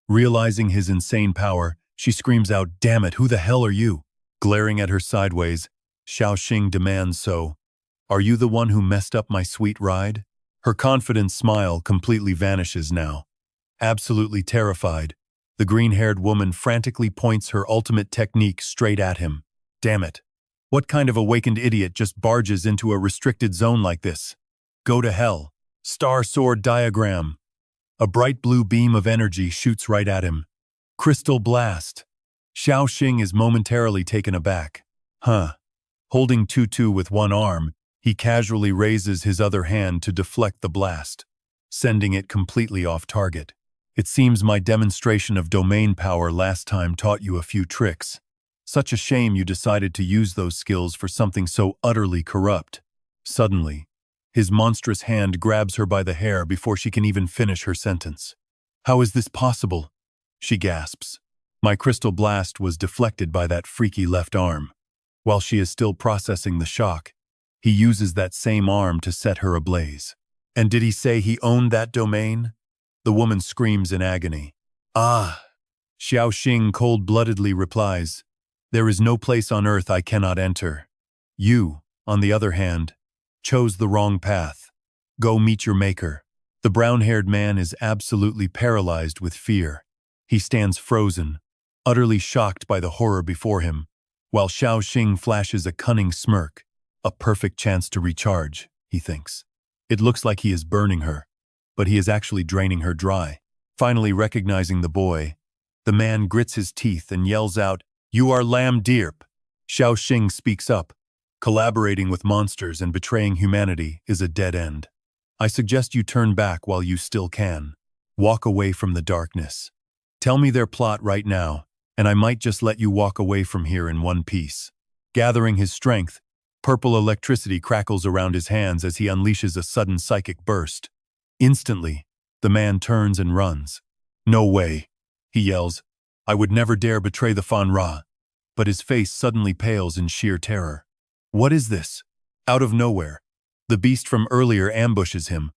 Speaker 1: Realizing his insane power, she screams out, "Damn it, who the hell are you?" Glaring at her sideways, Xiao Xing demands, "So, are you the one who messed up my sweet ride?" Her confident smile completely vanishes now. Absolutely terrified, the green-haired woman frantically points her ultimate technique straight at him. Damn it. What kind of awakened idiot just barges into a restricted zone like this? Go to hell. Star Sword Diagram. A bright blue beam of energy shoots right at him. Crystal blast. Xiao Xing is momentarily taken aback. Huh. Holding Tutu with one arm, he casually raises his other hand to deflect the blast, sending it completely off target. It seems my demonstration of domain power last time taught you a few tricks. Such a shame you decided to use those skills for something so utterly corrupt. Suddenly, his monstrous hand grabs her by the hair before she can even finish her sentence. How is this possible? She gasps. My crystal blast was deflected by that freaky left arm. While she is still processing the shock, he uses that same arm to set her ablaze. And did he say he owned that domain? The woman screams in agony. Ah! Xiao Xing cold-bloodedly replies, there is no place on earth I cannot enter. You, on the other hand, chose the wrong path. Go meet your maker. The brown-haired man is absolutely paralyzed with fear. He stands frozen, utterly shocked by the horror before him, while Xiao Xing flashes a cunning smirk. A perfect chance to recharge, he thinks. It looks like he is burning her, but he is actually draining her dry. Finally recognizing the boy, the man grits his teeth and yells out, "You are Lam Deerp." Xiao Xing speaks up. Collaborating with monsters and betraying humanity is a dead end. I suggest you turn back while you still can. Walk away from the darkness. Tell me their plot right now, and I might just let you walk away from here in one piece. Gathering his strength, purple electricity crackles around his hands as he unleashes a sudden psychic burst. Instantly, the man turns and runs. No way, he yells. I would never dare betray the Fan Ra. But his face suddenly pales in sheer terror. What is this? Out of nowhere, the beast from earlier ambushes him,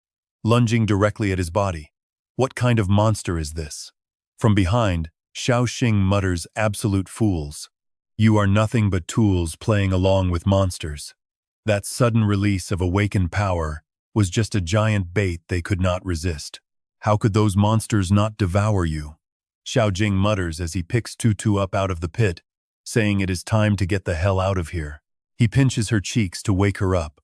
Speaker 1: lunging directly at his body. What kind of monster is this? From behind, Xiao Xing mutters, absolute fools. You are nothing but tools playing along with monsters. That sudden release of awakened power was just a giant bait they could not resist. How could those monsters not devour you? Xiao Jing mutters as he picks Tutu up out of the pit, saying it is time to get the hell out of here. He pinches her cheeks to wake her up,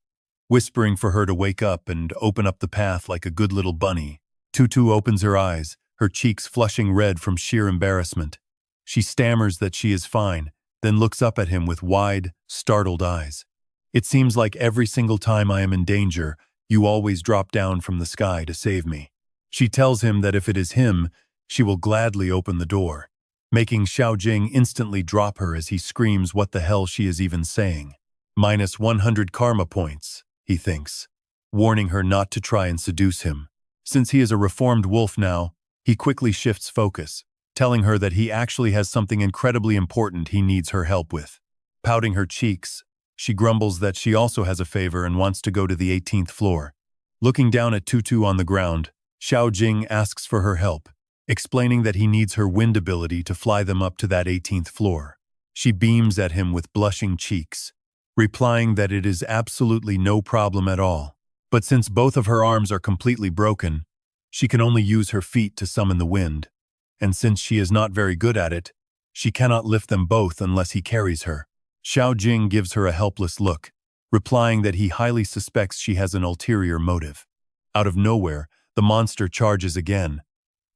Speaker 1: whispering for her to wake up and open up the path like a good little bunny. Tutu opens her eyes, her cheeks flushing red from sheer embarrassment. She stammers that she is fine, then looks up at him with wide, startled eyes. It seems like every single time I am in danger, you always drop down from the sky to save me. She tells him that if it is him, she will gladly open the door, making Xiao Jing instantly drop her as he screams what the hell she is even saying. Minus 100 karma points, he thinks, warning her not to try and seduce him. Since he is a reformed wolf now, he quickly shifts focus, telling her that he actually has something incredibly important he needs her help with. Pouting her cheeks, she grumbles that she also has a favor and wants to go to the 18th floor. Looking down at Tutu on the ground, Xiao Jing asks for her help, explaining that he needs her wind ability to fly them up to that 18th floor. She beams at him with blushing cheeks, replying that it is absolutely no problem at all. But since both of her arms are completely broken, she can only use her feet to summon the wind. And since she is not very good at it, she cannot lift them both unless he carries her. Xiao Jing gives her a helpless look, replying that he highly suspects she has an ulterior motive. Out of nowhere, the monster charges again.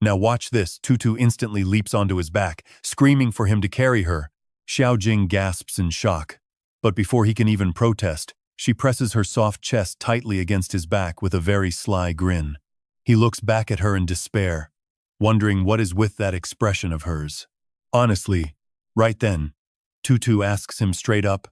Speaker 1: Now watch this, Tutu instantly leaps onto his back, screaming for him to carry her. Xiao Jing gasps in shock. But before he can even protest, she presses her soft chest tightly against his back with a very sly grin. He looks back at her in despair, wondering what is with that expression of hers. Honestly, right then, Tutu asks him straight up,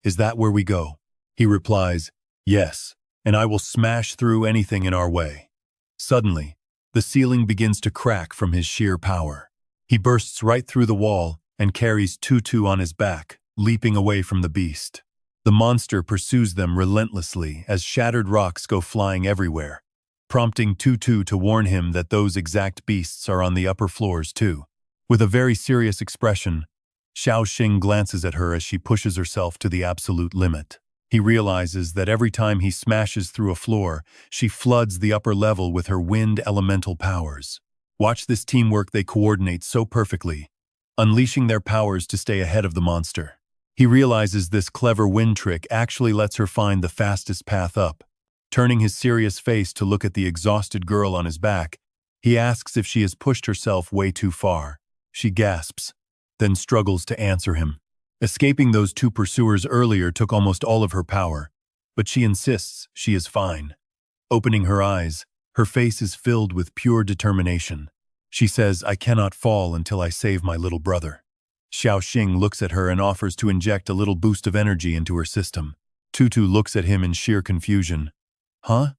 Speaker 1: "Is that where we go?" He replies, "Yes, and I will smash through anything in our way." Suddenly, the ceiling begins to crack from his sheer power. He bursts right through the wall and carries Tutu on his back, leaping away from the beast. The monster pursues them relentlessly as shattered rocks go flying everywhere, prompting Tutu to warn him that those exact beasts are on the upper floors too. With a very serious expression, Xiao Xing glances at her as she pushes herself to the absolute limit. He realizes that every time he smashes through a floor, she floods the upper level with her wind elemental powers. Watch this teamwork, they coordinate so perfectly, unleashing their powers to stay ahead of the monster. He realizes this clever wind trick actually lets her find the fastest path up. Turning his serious face to look at the exhausted girl on his back, He asks if she has pushed herself way too far. She gasps, then struggles to answer him. Escaping those two pursuers earlier took almost all of her power, but she insists she is fine. Opening her eyes, her face is filled with pure determination. She says, "I cannot fall until I save my little brother." Xiao Xing looks at her and offers to inject a little boost of energy into her system. Tutu looks at him in sheer confusion. Huh?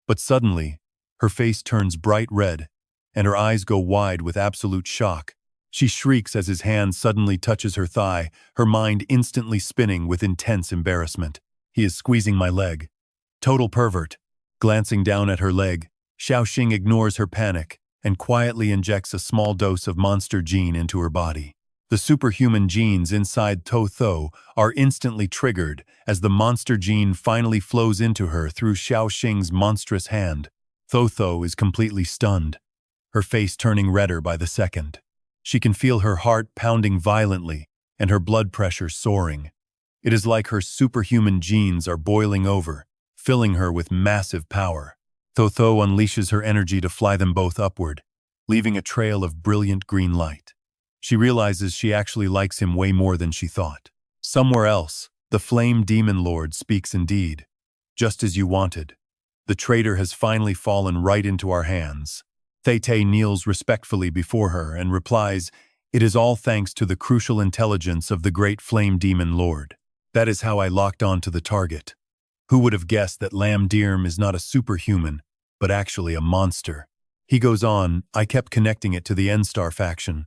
Speaker 1: But suddenly, her face turns bright red, and her eyes go wide with absolute shock. She shrieks as his hand suddenly touches her thigh, her mind instantly spinning with intense embarrassment. He is squeezing my leg. Total pervert. Glancing down at her leg, Xiao Xing ignores her panic and quietly injects a small dose of monster gene into her body. The superhuman genes inside Tho are instantly triggered as the monster gene finally flows into her through Xiao Xing's monstrous hand. Tho is completely stunned, her face turning redder by the second. She can feel her heart pounding violently and her blood pressure soaring. It is like her superhuman genes are boiling over, filling her with massive power. Tho unleashes her energy to fly them both upward, leaving a trail of brilliant green light. She realizes she actually likes him way more than she thought. Somewhere else, the Flame Demon Lord speaks indeed. Just as you wanted. The traitor has finally fallen right into our hands. Thay kneels respectfully before her and replies, "It is all thanks to the crucial intelligence of the great Flame Demon Lord. That is how I locked on to the target. Who would have guessed that Lam Dirm is not a superhuman, but actually a monster?" He goes on, "I kept connecting it to the N-Star faction.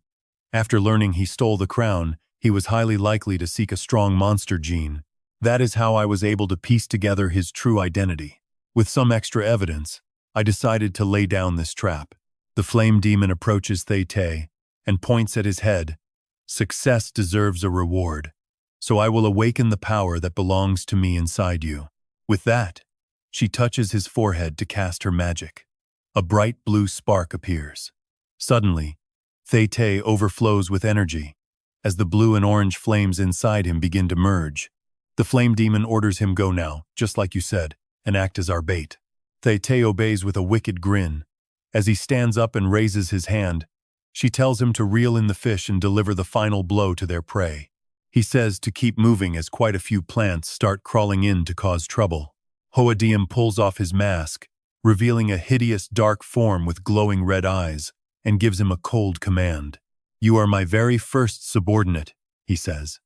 Speaker 1: After learning he stole the crown, he was highly likely to seek a strong monster gene. That is how I was able to piece together his true identity. With some extra evidence, I decided to lay down this trap." The flame demon approaches Thay and points at his head. "Success deserves a reward, so I will awaken the power that belongs to me inside you." With that, she touches his forehead to cast her magic. A bright blue spark appears. Suddenly, Thay overflows with energy, as the blue and orange flames inside him begin to merge. The flame demon orders him, "Go now, just like you said, and act as our bait." Thay obeys with a wicked grin. As he stands up and raises his hand, she tells him to reel in the fish and deliver the final blow to their prey. He says to keep moving as quite a few plants start crawling in to cause trouble. Hoadium pulls off his mask, revealing a hideous dark form with glowing red eyes, and gives him a cold command. "You are my very first subordinate," he says,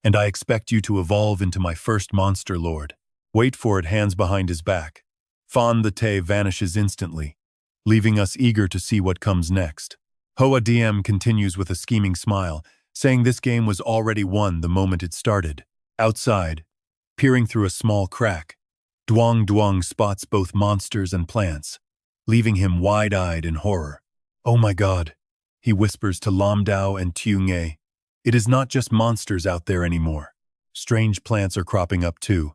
Speaker 1: "and I expect you to evolve into my first monster lord." Wait for it, hands behind his back. Fan the Tay vanishes instantly, leaving us eager to see what comes next. Hoa DM continues with a scheming smile, saying this game was already won the moment it started. Outside, peering through a small crack, Duong spots both monsters and plants, leaving him wide-eyed in horror. "Oh my God," he whispers to Lam Dao and Tiunge. "It is not just monsters out there anymore. Strange plants are cropping up too.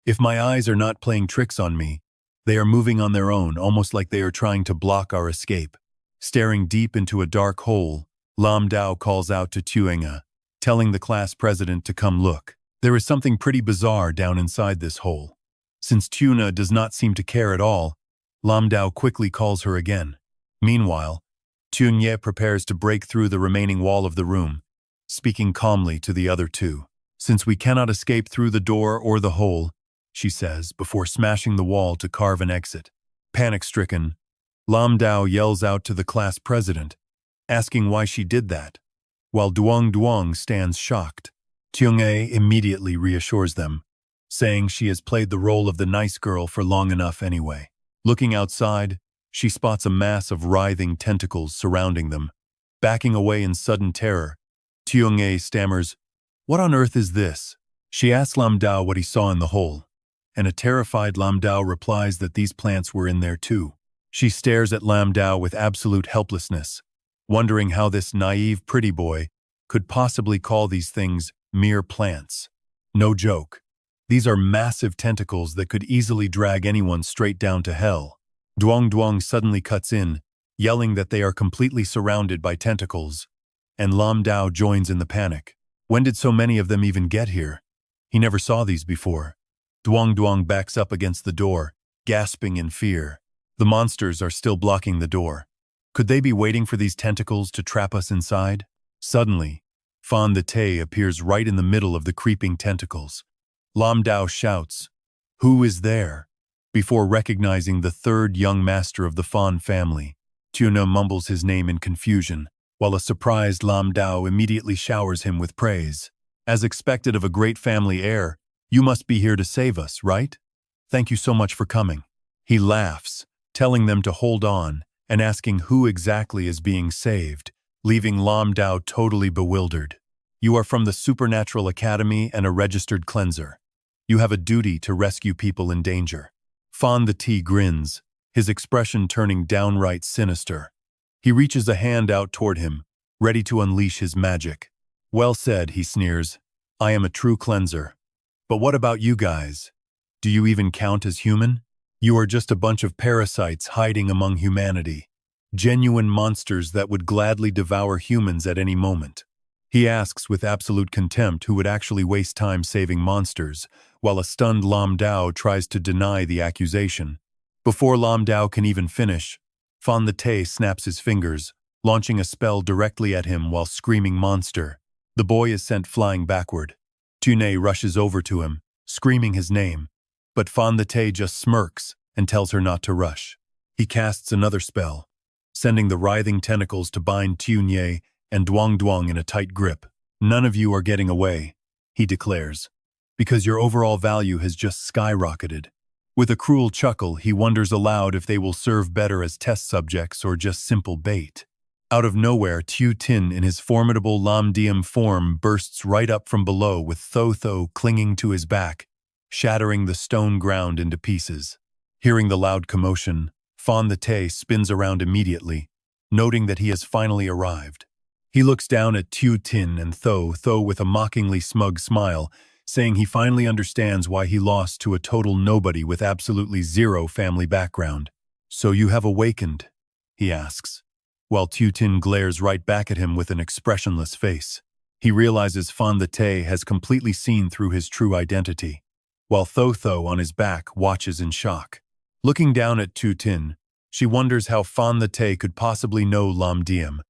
Speaker 1: If my eyes are not playing tricks on me, they are moving on their own, almost like they are trying to block our escape." Staring deep into a dark hole, Lam Dao calls out to Tiunge, telling the class president to come look. There is something pretty bizarre down inside this hole. Since Tiunge does not seem to care at all, Lam Dao quickly calls her again. Meanwhile, Tiunge prepares to break through the remaining wall of the room, speaking calmly to the other two. "Since we cannot escape through the door or the hole," she says, before smashing the wall to carve an exit. Panic-stricken, Lam Dao yells out to the class president, asking why she did that, while Duong stands shocked. Tiunge immediately reassures them, saying she has played the role of the nice girl for long enough anyway. Looking outside, she spots a mass of writhing tentacles surrounding them. Backing away in sudden terror, Tiunge stammers, "What on earth is this?" She asks Lam Dao what he saw in the hole, and a terrified Lam Dao replies that these plants were in there too. She stares at Lam Dao with absolute helplessness, wondering how this naive pretty boy could possibly call these things mere plants. No joke. These are massive tentacles that could easily drag anyone straight down to hell. Duong suddenly cuts in, yelling that they are completely surrounded by tentacles, and Lam Dao joins in the panic. When did so many of them even get here? He never saw these before. Duong backs up against the door, gasping in fear. The monsters are still blocking the door. Could they be waiting for these tentacles to trap us inside? Suddenly, Fan the Tay appears right in the middle of the creeping tentacles. Lam Dao shouts, "Who is there?" Before recognizing the third young master of the Fan family. Tuna mumbles his name in confusion, while a surprised Lam Dao immediately showers him with praise. "As expected of a great family heir, you must be here to save us, right? Thank you so much for coming." He laughs, telling them to hold on, and asking who exactly is being saved, leaving Lam Dao totally bewildered. "You are from the Supernatural Academy and a registered cleanser. You have a duty to rescue people in danger." Fan the Tea grins, his expression turning downright sinister. He reaches a hand out toward him, ready to unleash his magic. "Well said," he sneers. "I am a true cleanser. But what about you guys? Do you even count as human? You are just a bunch of parasites hiding among humanity. Genuine monsters that would gladly devour humans at any moment." He asks with absolute contempt who would actually waste time saving monsters, while a stunned Lam Dao tries to deny the accusation. Before Lam Dao can even finish, Fan the Tay snaps his fingers, launching a spell directly at him while screaming "monster." The boy is sent flying backward. Tune rushes over to him, screaming his name, but Fan the Tay just smirks and tells her not to rush. He casts another spell, sending the writhing tentacles to bind Tune and Duang Duang in a tight grip. "None of you are getting away," he declares, "because your overall value has just skyrocketed." With a cruel chuckle, he wonders aloud if they will serve better as test subjects or just simple bait. Out of nowhere, Tu Tin in his formidable Lam Diem form bursts right up from below with Tho Tho clinging to his back, shattering the stone ground into pieces. Hearing the loud commotion, Fan the Tay spins around immediately, noting that he has finally arrived. He looks down at Tu Tin and Tho Tho with a mockingly smug smile, saying he finally understands why he lost to a total nobody with absolutely zero family background. "So you have awakened?" he asks, while Tu Tin glares right back at him with an expressionless face. He realizes Fan the Tay has completely seen through his true identity, while Tho Tho on his back watches in shock. Looking down at Tu Tin, she wonders how Fan the Tay could possibly know Lam Diem,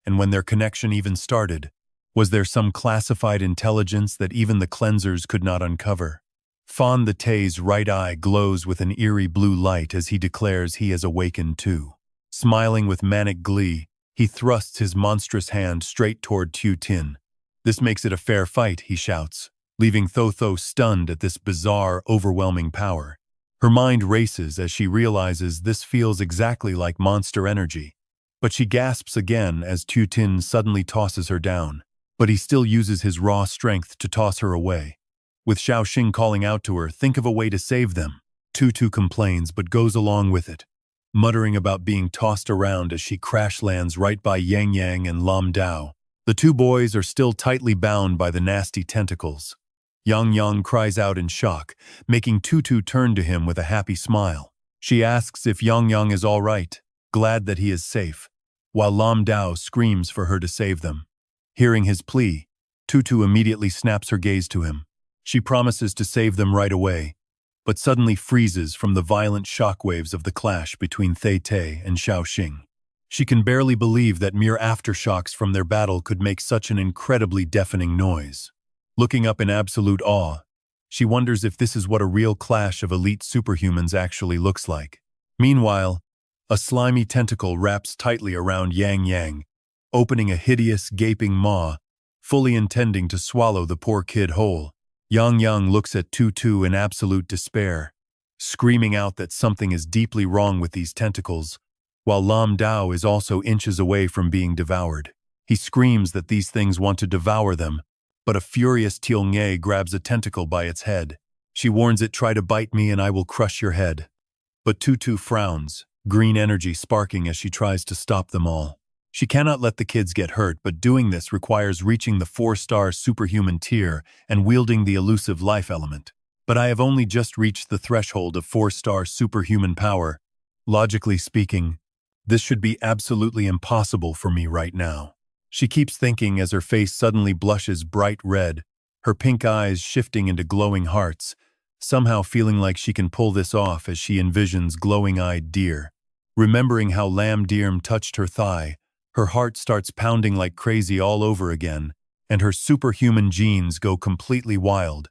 Speaker 1: and when their connection even started. Was there some classified intelligence that even the cleansers could not uncover? Fan the Tay's right eye glows with an eerie blue light as he declares he has awakened too. Smiling with manic glee, he thrusts his monstrous hand straight toward Tu Tin. "This makes it a fair fight," he shouts, leaving Tho Tho stunned at this bizarre, overwhelming power. Her mind races as she realizes this feels exactly like monster energy. But she gasps again as Tu Tin suddenly tosses her down. But he still uses his raw strength to toss her away. With Xiao Xing calling out to her, "Think of a way to save them." Tu complains but goes along with it, muttering about being tossed around as she crash lands right by Yang Yang and Lam Dao. The two boys are still tightly bound by the nasty tentacles. Yang Yang cries out in shock, making Tu turn to him with a happy smile. She asks if Yang Yang is all right, glad that he is safe, while Lam Dao screams for her to save them. Hearing his plea, Tu immediately snaps her gaze to him. She promises to save them right away, but suddenly freezes from the violent shockwaves of the clash between Thay Thay and Xiao Xing. She can barely believe that mere aftershocks from their battle could make such an incredibly deafening noise. Looking up in absolute awe, she wonders if this is what a real clash of elite superhumans actually looks like. Meanwhile, a slimy tentacle wraps tightly around Yang Yang, opening a hideous, gaping maw, fully intending to swallow the poor kid whole. Yang Yang looks at Tu in absolute despair, screaming out that something is deeply wrong with these tentacles, while Lam Dao is also inches away from being devoured. He screams that these things want to devour them, but a furious Tielnge grabs a tentacle by its head. She warns it, "Try to bite me and I will crush your head." But Tu frowns, green energy sparking as she tries to stop them all. She cannot let the kids get hurt, but doing this requires reaching the 4-star superhuman tier and wielding the elusive life element. But I have only just reached the threshold of 4-star superhuman power. Logically speaking, this should be absolutely impossible for me right now. She keeps thinking as her face suddenly blushes bright red, her pink eyes shifting into glowing hearts, somehow feeling like she can pull this off as she envisions glowing-eyed deer. Remembering how Lam Dirm touched her thigh, her heart starts pounding like crazy all over again, and her superhuman genes go completely wild.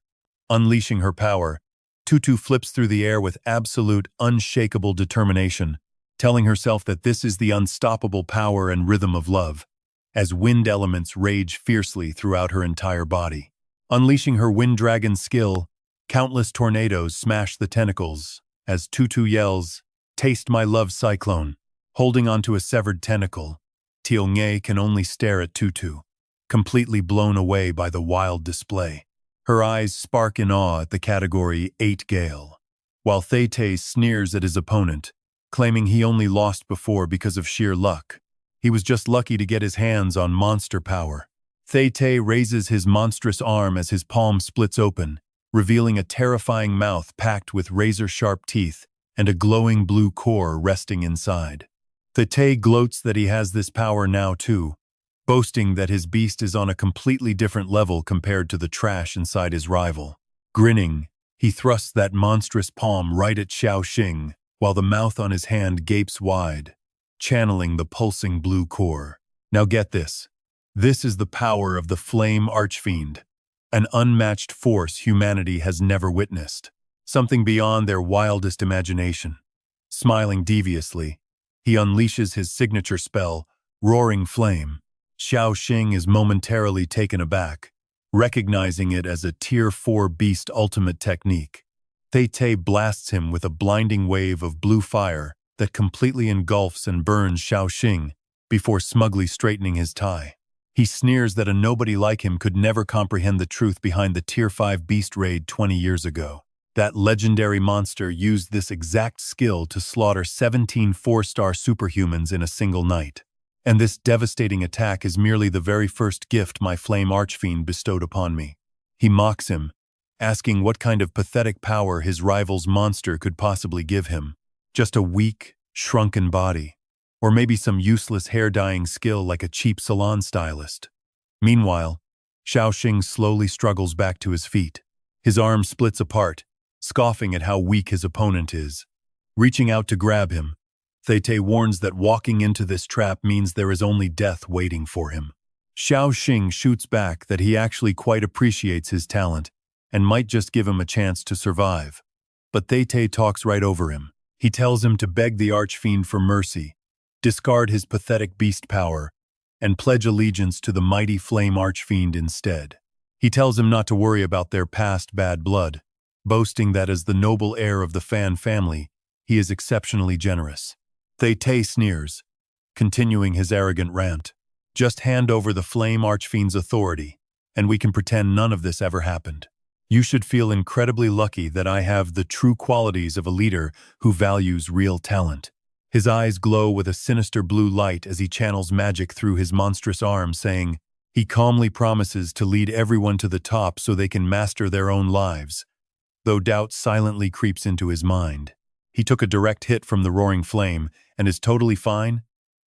Speaker 1: Unleashing her power, Tutu flips through the air with absolute, unshakable determination, telling herself that this is the unstoppable power and rhythm of love, as wind elements rage fiercely throughout her entire body. Unleashing her wind dragon skill, countless tornadoes smash the tentacles, as Tutu yells, "Taste my love cyclone." Holding onto a severed tentacle, Tiongye can only stare at Tutu, completely blown away by the wild display. Her eyes spark in awe at the Category 8 Gale, while Thete sneers at his opponent, claiming he only lost before because of sheer luck. He was just lucky to get his hands on monster power. Thete raises his monstrous arm as his palm splits open, revealing a terrifying mouth packed with razor-sharp teeth and a glowing blue core resting inside. Thete gloats that he has this power now too, boasting that his beast is on a completely different level compared to the trash inside his rival. Grinning, he thrusts that monstrous palm right at Xiao Xing, while the mouth on his hand gapes wide, channeling the pulsing blue core. Now get this. This is the power of the Flame Archfiend, an unmatched force humanity has never witnessed, something beyond their wildest imagination. Smiling deviously, he unleashes his signature spell, Roaring Flame. Xiao Xing is momentarily taken aback, recognizing it as a Tier 4 beast ultimate technique. Thete blasts him with a blinding wave of blue fire that completely engulfs and burns Xiao Xing before smugly straightening his tie. He sneers that a nobody like him could never comprehend the truth behind the Tier 5 beast raid 20 years ago. That legendary monster used this exact skill to slaughter 17 4-star superhumans in a single night. And this devastating attack is merely the very first gift my Flame Archfiend bestowed upon me. He mocks him, asking what kind of pathetic power his rival's monster could possibly give him. Just a weak, shrunken body, or maybe some useless hair-dyeing skill like a cheap salon stylist. Meanwhile, Xiao Xing slowly struggles back to his feet. His arm splits apart, scoffing at how weak his opponent is. Reaching out to grab him, Thete warns that walking into this trap means there is only death waiting for him. Xiao Xing shoots back that he actually quite appreciates his talent and might just give him a chance to survive. But Thete talks right over him. He tells him to beg the Archfiend for mercy, discard his pathetic beast power, and pledge allegiance to the mighty Flame Archfiend instead. He tells him not to worry about their past bad blood, boasting that as the noble heir of the Fan family, he is exceptionally generous. Thete sneers, continuing his arrogant rant. Just hand over the Flame Archfiend's authority, and we can pretend none of this ever happened. You should feel incredibly lucky that I have the true qualities of a leader who values real talent. His eyes glow with a sinister blue light as he channels magic through his monstrous arm, saying, he calmly promises to lead everyone to the top so they can master their own lives, though doubt silently creeps into his mind. He took a direct hit from the roaring flame and is totally fine?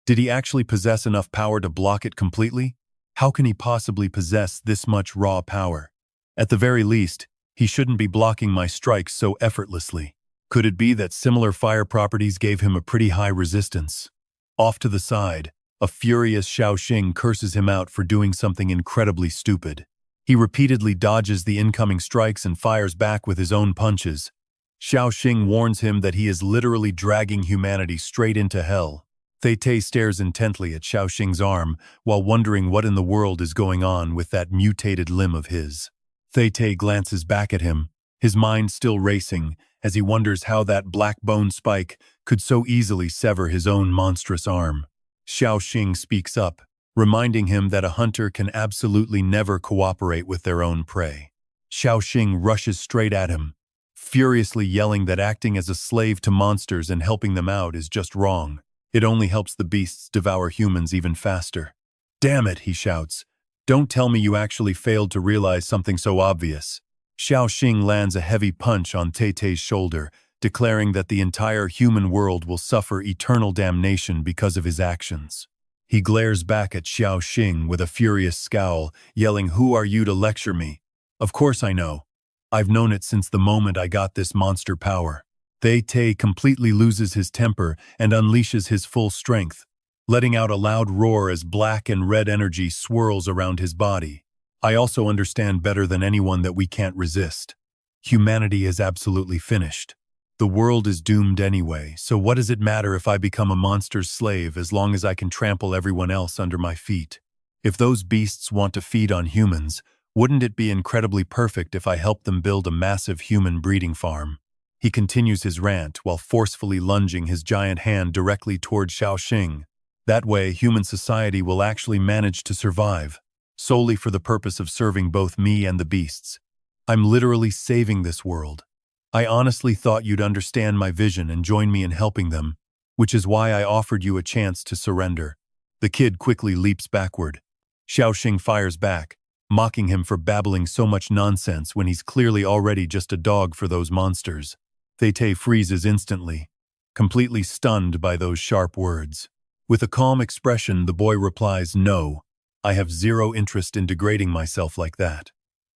Speaker 1: Did he actually possess enough power to block it completely? How can he possibly possess this much raw power? At the very least, he shouldn't be blocking my strikes so effortlessly. Could it be that similar fire properties gave him a pretty high resistance? Off to the side, a furious Xiao Xing curses him out for doing something incredibly stupid. He repeatedly dodges the incoming strikes and fires back with his own punches. Xiao Xing warns him that he is literally dragging humanity straight into hell. Thete stares intently at Xiao Xing's arm while wondering what in the world is going on with that mutated limb of his. Thete glances back at him, his mind still racing, as he wonders how that black bone spike could so easily sever his own monstrous arm. Xiao Xing speaks up, reminding him that a hunter can absolutely never cooperate with their own prey. Xiao Xing rushes straight at him, furiously yelling that acting as a slave to monsters and helping them out is just wrong. It only helps the beasts devour humans even faster. "Damn it," he shouts. "Don't tell me you actually failed to realize something so obvious." Xiao Xing lands a heavy punch on Tete's shoulder, declaring that the entire human world will suffer eternal damnation because of his actions. He glares back at Xiao Xing with a furious scowl, yelling, "Who are you to lecture me? Of course I know. I've known it since the moment I got this monster power." Tay completely loses his temper and unleashes his full strength, letting out a loud roar as black and red energy swirls around his body. I also understand better than anyone that we can't resist. Humanity is absolutely finished. The world is doomed anyway, so what does it matter if I become a monster's slave as long as I can trample everyone else under my feet? If those beasts want to feed on humans, wouldn't it be incredibly perfect if I helped them build a massive human breeding farm? He continues his rant while forcefully lunging his giant hand directly toward Xiao Xing. That way, human society will actually manage to survive, solely for the purpose of serving both me and the beasts. I'm literally saving this world. I honestly thought you'd understand my vision and join me in helping them, which is why I offered you a chance to surrender. The kid quickly leaps backward. Xiao Xing fires back, mocking him for babbling so much nonsense when he's clearly already just a dog for those monsters. Tay freezes instantly, completely stunned by those sharp words. With a calm expression, the boy replies, "No, I have zero interest in degrading myself like that."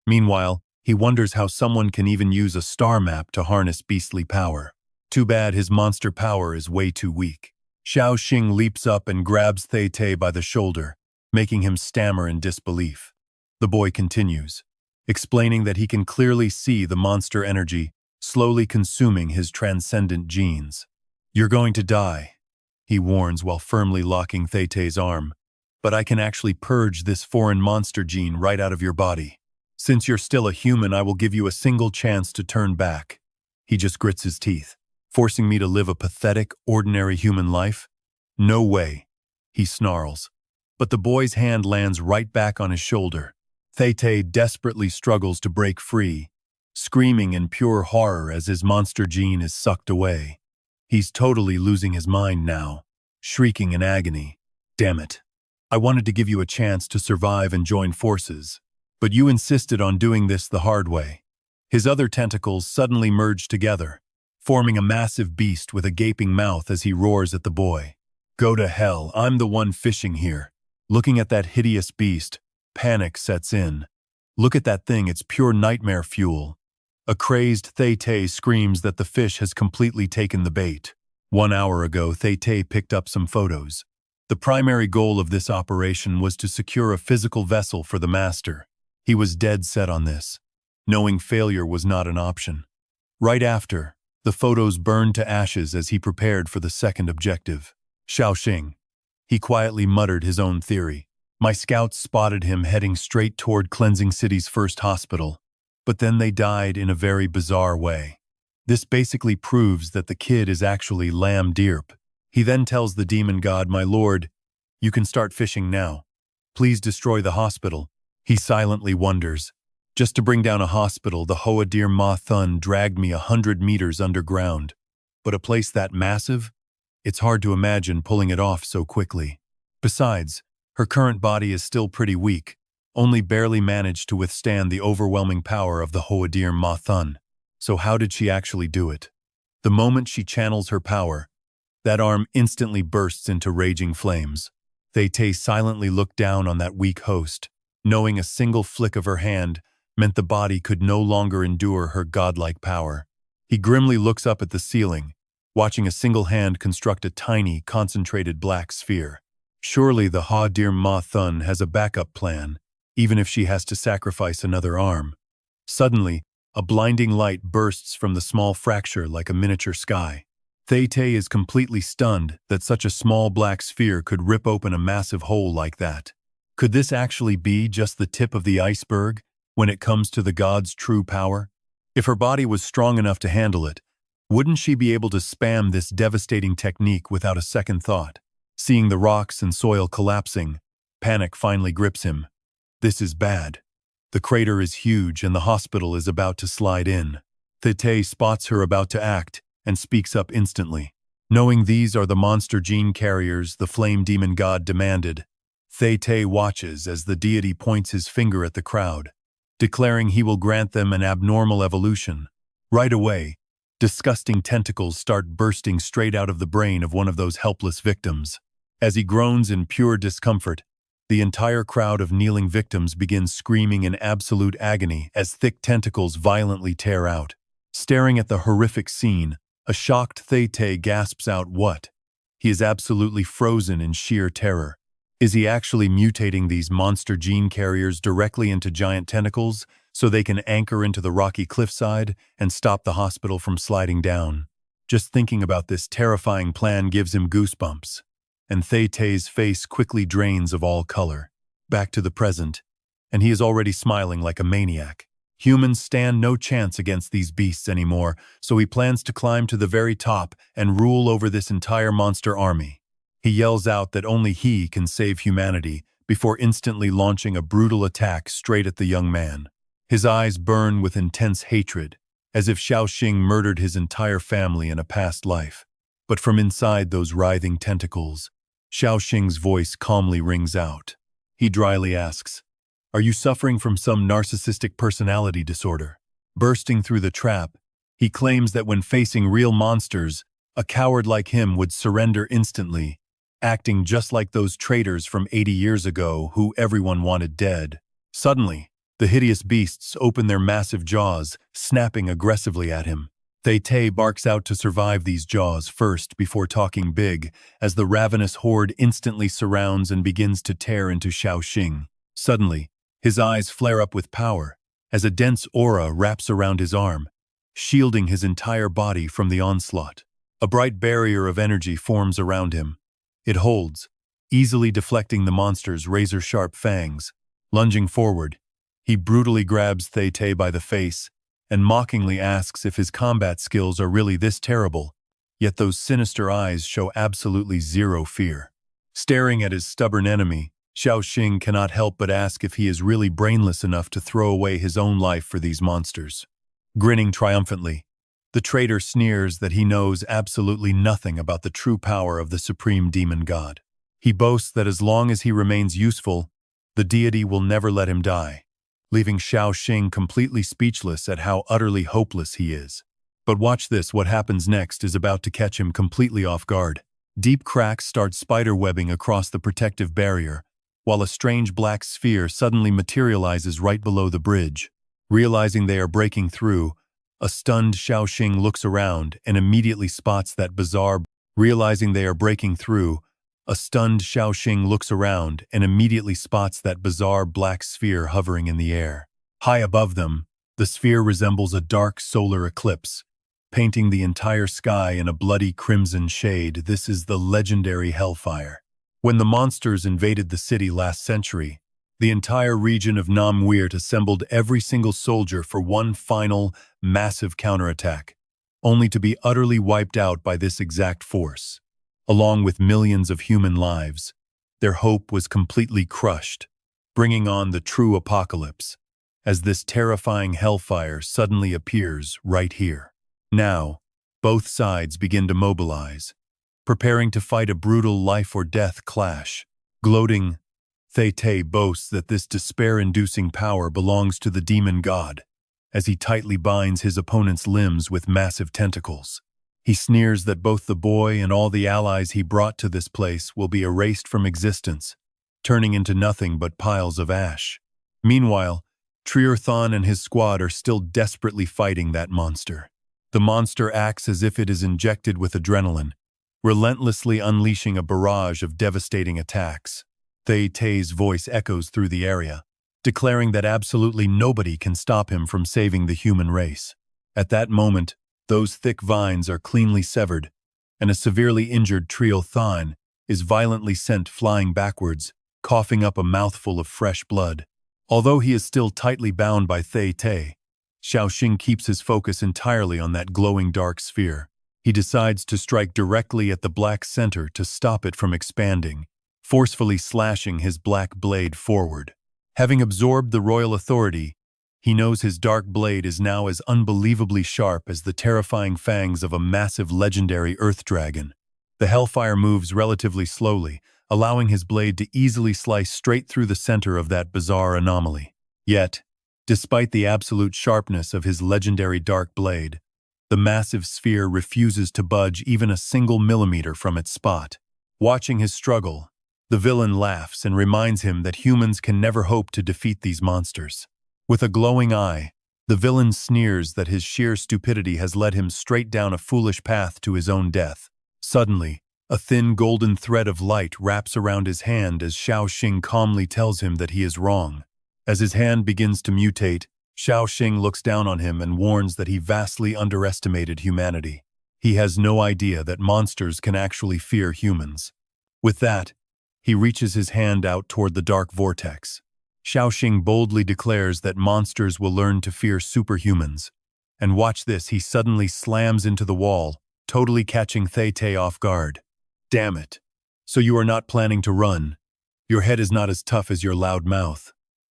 Speaker 1: Meanwhile, he wonders how someone can even use a star map to harness beastly power. Too bad his monster power is way too weak. Xiao Xing leaps up and grabs Tay by the shoulder, making him stammer in disbelief. The boy continues, explaining that he can clearly see the monster energy slowly consuming his transcendent genes. "You're going to die," he warns while firmly locking Tay's arm. "But I can actually purge this foreign monster gene right out of your body. Since you're still a human, I will give you a single chance to turn back." He just grits his teeth. "Forcing me to live a pathetic, ordinary human life? No way," he snarls. But the boy's hand lands right back on his shoulder. Tay desperately struggles to break free, screaming in pure horror as his monster gene is sucked away. He's totally losing his mind now, shrieking in agony. "Damn it. I wanted to give you a chance to survive and join forces, but you insisted on doing this the hard way." His other tentacles suddenly merge together, forming a massive beast with a gaping mouth as he roars at the boy. "Go to hell, I'm the one fishing here." Looking at that hideous beast, panic sets in. "Look at that thing, it's pure nightmare fuel." A crazed Tay screams that the fish has completely taken the bait. 1 hour ago, Tay picked up some photos. The primary goal of this operation was to secure a physical vessel for the master. He was dead set on this, knowing failure was not an option. Right after, the photos burned to ashes as he prepared for the second objective. Xiao Xing. He quietly muttered his own theory. "My scouts spotted him heading straight toward Cleansing City's first hospital, but then they died in a very bizarre way. This basically proves that the kid is actually Lam Dirp." He then tells the demon god, "My lord, you can start fishing now. Please destroy the hospital." He silently wonders. Just to bring down a hospital, the Hoa Dir Ma Thun dragged me 100 meters underground. But a place that massive? It's hard to imagine pulling it off so quickly. Besides, her current body is still pretty weak, only barely managed to withstand the overwhelming power of the Hoa Dir Ma Thun. So how did she actually do it? The moment she channels her power, that arm instantly bursts into raging flames. Tay silently looked down on that weak host, knowing a single flick of her hand meant the body could no longer endure her godlike power. He grimly looks up at the ceiling, watching a single hand construct a tiny, concentrated black sphere. Surely the Ha Dir Ma Thun has a backup plan, even if she has to sacrifice another arm. Suddenly, a blinding light bursts from the small fracture like a miniature sky. Tay is completely stunned that such a small black sphere could rip open a massive hole like that. Could this actually be just the tip of the iceberg when it comes to the god's true power? If her body was strong enough to handle it, wouldn't she be able to spam this devastating technique without a second thought? Seeing the rocks and soil collapsing, panic finally grips him. This is bad. The crater is huge and the hospital is about to slide in. Tay spots her about to act and speaks up instantly. Knowing these are the monster gene carriers the flame demon god demanded, Tay watches as the deity points his finger at the crowd, declaring he will grant them an abnormal evolution. Right away, disgusting tentacles start bursting straight out of the brain of one of those helpless victims. As he groans in pure discomfort, the entire crowd of kneeling victims begins screaming in absolute agony as thick tentacles violently tear out. Staring at the horrific scene, A shocked Thay gasps out, "What?" He is absolutely frozen in sheer terror. Is he actually mutating these monster gene carriers directly into giant tentacles so they can anchor into the rocky cliffside and stop the hospital from sliding down? Just thinking about this terrifying plan gives him goosebumps, and Thay-Tay's face quickly drains of all color. Back to the present, and he is already smiling like a maniac. Humans stand no chance against these beasts anymore, so he plans to climb to the very top and rule over this entire monster army. He yells out that only he can save humanity before instantly launching a brutal attack straight at the young man. His eyes burn with intense hatred, as if Xiao Xing murdered his entire family in a past life. But from inside those writhing tentacles, Xiao Xing's voice calmly rings out. He dryly asks, "Are you suffering from some narcissistic personality disorder?" Bursting through the trap, he claims that when facing real monsters, a coward like him would surrender instantly, acting just like those traitors from 80 years ago who everyone wanted dead. Suddenly, the hideous beasts open their massive jaws, snapping aggressively at him. Thay barks out to survive these jaws first before talking big, as the ravenous horde instantly surrounds and begins to tear into Xiao Xing. Suddenly, his eyes flare up with power, as a dense aura wraps around his arm, shielding his entire body from the onslaught. A bright barrier of energy forms around him. It holds, easily deflecting the monster's razor-sharp fangs. Lunging forward, he brutally grabs Thay by the face and mockingly asks if his combat skills are really this terrible, yet those sinister eyes show absolutely zero fear. Staring at his stubborn enemy, Xiao Xing cannot help but ask if he is really brainless enough to throw away his own life for these monsters. Grinning triumphantly, the traitor sneers that he knows absolutely nothing about the true power of the supreme demon god. He boasts that as long as he remains useful, the deity will never let him die, leaving Xiao Xing completely speechless at how utterly hopeless he is. But watch this, what happens next is about to catch him completely off guard. Deep cracks start spiderwebbing across the protective barrier, while a strange black sphere suddenly materializes right below the bridge. Realizing they are breaking through, a stunned Xiao Xing looks around and immediately spots that bizarre black sphere hovering in the air. High above them, the sphere resembles a dark solar eclipse, painting the entire sky in a bloody crimson shade. This is the legendary Hellfire. When the monsters invaded the city last century, the entire region of Namweert assembled every single soldier for one final, massive counterattack, only to be utterly wiped out by this exact force. Along with millions of human lives, their hope was completely crushed, bringing on the true apocalypse, as this terrifying hellfire suddenly appears right here. Now, both sides begin to mobilize, preparing to fight a brutal life-or-death clash. Gloating, Thay boasts that this despair-inducing power belongs to the demon god, as he tightly binds his opponent's limbs with massive tentacles. He sneers that both the boy and all the allies he brought to this place will be erased from existence, turning into nothing but piles of ash. Meanwhile, Triarthon and his squad are still desperately fighting that monster. The monster acts as if it is injected with adrenaline, relentlessly unleashing a barrage of devastating attacks. Thay-Tay's voice echoes through the area, declaring that absolutely nobody can stop him from saving the human race. At that moment, those thick vines are cleanly severed, and a severely injured Triarthon is violently sent flying backwards, coughing up a mouthful of fresh blood. Although he is still tightly bound by Thay-Tay, Xiao Xing keeps his focus entirely on that glowing dark sphere. He decides to strike directly at the black center to stop it from expanding, forcefully slashing his black blade forward. Having absorbed the royal authority, he knows his dark blade is now as unbelievably sharp as the terrifying fangs of a massive legendary earth dragon. The hellfire moves relatively slowly, allowing his blade to easily slice straight through the center of that bizarre anomaly. Yet, despite the absolute sharpness of his legendary dark blade, the massive sphere refuses to budge even a single millimeter from its spot. Watching his struggle, the villain laughs and reminds him that humans can never hope to defeat these monsters. With a glowing eye, The villain sneers that his sheer stupidity has led him straight down a foolish path to his own death. Suddenly, a thin golden thread of light wraps around his hand as Xiao Xing calmly tells him that he is wrong. As his hand begins to mutate, Xiao Xing looks down on him and warns that he vastly underestimated humanity. He has no idea that monsters can actually fear humans. With that, he reaches his hand out toward the dark vortex. Xiao Xing boldly declares that monsters will learn to fear superhumans. And watch this, he suddenly slams into the wall, totally catching Thay off guard. Damn it. So you are not planning to run. Your head is not as tough as your loud mouth.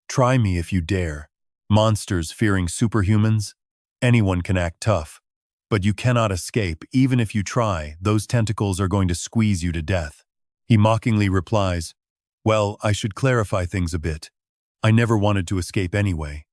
Speaker 1: Try me if you dare. Monsters fearing superhumans? Anyone can act tough. But you cannot escape. Even if you try, those tentacles are going to squeeze you to death. He mockingly replies, well, I should clarify things a bit. I never wanted to escape anyway.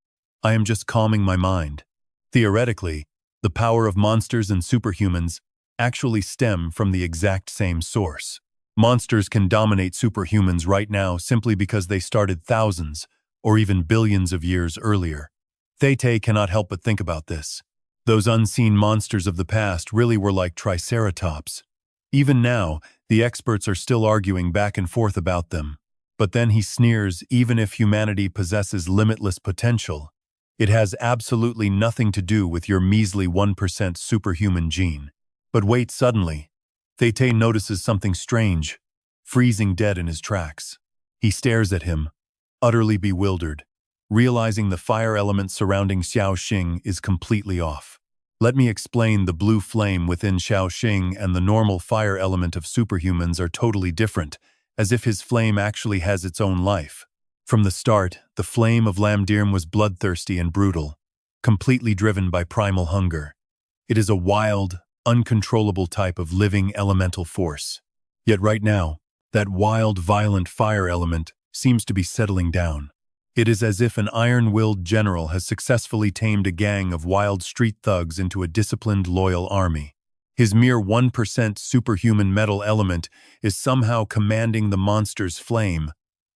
Speaker 1: I am just calming my mind. Theoretically, the power of monsters and superhumans actually stem from the exact same source. Monsters can dominate superhumans right now simply because they started thousands or even billions of years earlier. Thay cannot help but think about this. Those unseen monsters of the past really were like triceratops. Even now, the experts are still arguing back and forth about them. But then he sneers, even if humanity possesses limitless potential, it has absolutely nothing to do with your measly 1% superhuman gene. But wait, suddenly, Thay notices something strange, freezing dead in his tracks. He stares at him, utterly bewildered, realizing the fire element surrounding Xiao Xing is completely off. Let me explain. The blue flame within Xiao Xing and the normal fire element of superhumans are totally different, as if his flame actually has its own life. From the start, the flame of Lamdirm was bloodthirsty and brutal, completely driven by primal hunger. It is a wild, uncontrollable type of living elemental force. Yet right now, that wild, violent fire element seems to be settling down. It is as if an iron-willed general has successfully tamed a gang of wild street thugs into a disciplined, loyal army. His mere 1% superhuman metal element is somehow commanding the monster's flame,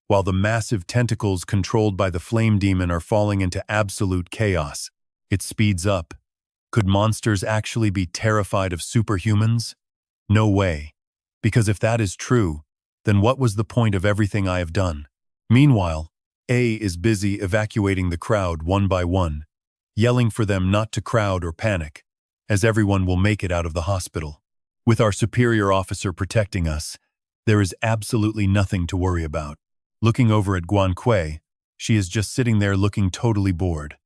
Speaker 1: while the massive tentacles controlled by the flame demon are falling into absolute chaos. It speeds up. Could monsters actually be terrified of superhumans? No way. Because if that is true, then what was the point of everything I have done? Meanwhile, A is busy evacuating the crowd one by one, yelling for them not to crowd or panic, as everyone will make it out of the hospital. With our superior officer protecting us, there is absolutely nothing to worry about. Looking over at Guan Kui, she is just sitting there looking totally bored.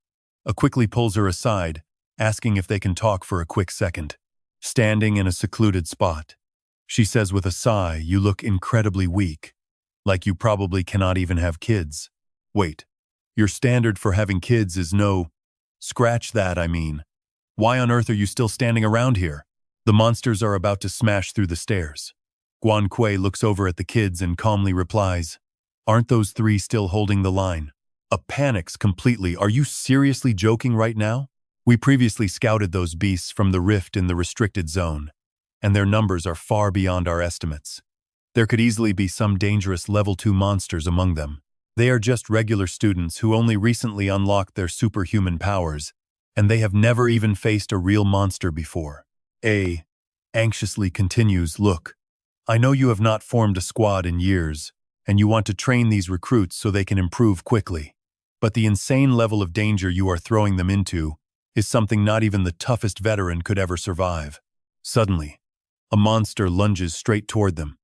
Speaker 1: A quickly pulls her aside, asking if they can talk for a quick second. Standing in a secluded spot, she says with a sigh, you look incredibly weak, like you probably cannot even have kids. Wait, your standard for having kids is no... Scratch that, I mean. Why on earth are you still standing around here? The monsters are about to smash through the stairs. Guan Kui looks over at the kids and calmly replies, aren't those three still holding the line? Panics completely. Are you seriously joking right now? We previously scouted those beasts from the rift in the restricted zone, and their numbers are far beyond our estimates. There could easily be some dangerous level 2 monsters among them. They are just regular students who only recently unlocked their superhuman powers, and they have never even faced a real monster before. A anxiously continues, look, I know you have not formed a squad in years, and you want to train these recruits so they can improve quickly. But the insane level of danger you are throwing them into is something not even the toughest veteran could ever survive. Suddenly, a monster lunges straight toward them.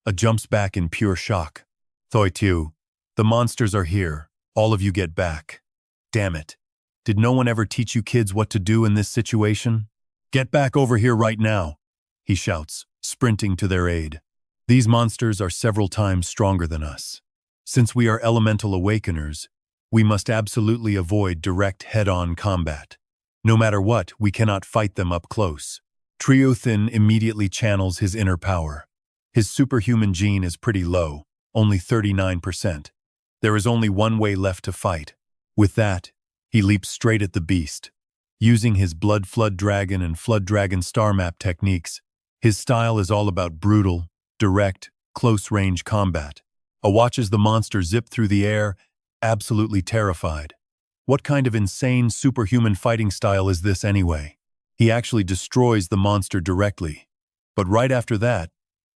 Speaker 1: A jumps back in pure shock. Thoitiu, the monsters are here. All of you get back. Damn it. Did no one ever teach you kids what to do in this situation? Get back over here right now, he shouts, sprinting to their aid. These monsters are several times stronger than us. Since we are elemental awakeners, we must absolutely avoid direct head-on combat. No matter what, we cannot fight them up close. Triothin immediately channels his inner power. His superhuman gene is pretty low, only 39%. There is only one way left to fight. With that, he leaps straight at the beast. Using his Blood Flood Dragon and Flood Dragon Star Map techniques, his style is all about brutal, direct, close-range combat. Watches the monster zip through the air, absolutely terrified. What kind of insane superhuman fighting style is this anyway? He actually destroys the monster directly. But right after that,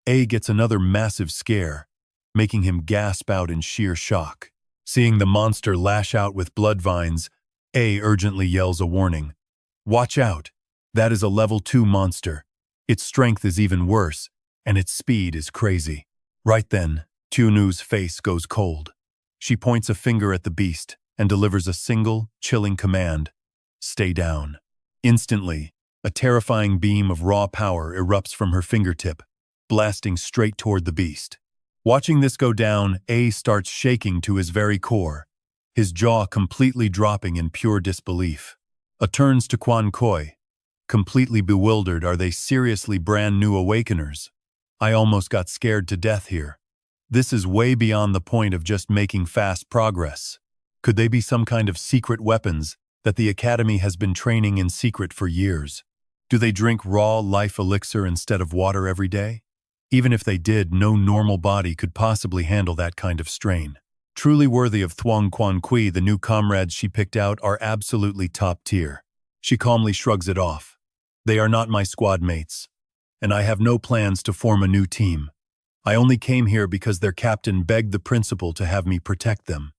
Speaker 1: A gets another massive scare, making him gasp out in sheer shock. Seeing the monster lash out with blood vines, A urgently yells a warning. Watch out! That is a level 2 monster. Its strength is even worse, and its speed is crazy. Right then, Tunu's face goes cold. She points a finger at the beast and delivers a single, chilling command. Stay down. Instantly, a terrifying beam of raw power erupts from her fingertip, blasting straight toward the beast. Watching this go down, A starts shaking to his very core, his jaw completely dropping in pure disbelief. A turns to Quan Koi. Completely bewildered, are they seriously brand new awakeners? I almost got scared to death here. This is way beyond the point of just making fast progress. Could they be some kind of secret weapons that the Academy has been training in secret for years? Do they drink raw life elixir instead of water every day? Even if they did, no normal body could possibly handle that kind of strain. Truly worthy of Thuong Quan Kui, the new comrades she picked out are absolutely top tier. She calmly shrugs it off. They are not my squad mates, and I have no plans to form a new team. I only came here because their captain begged the principal to have me protect them.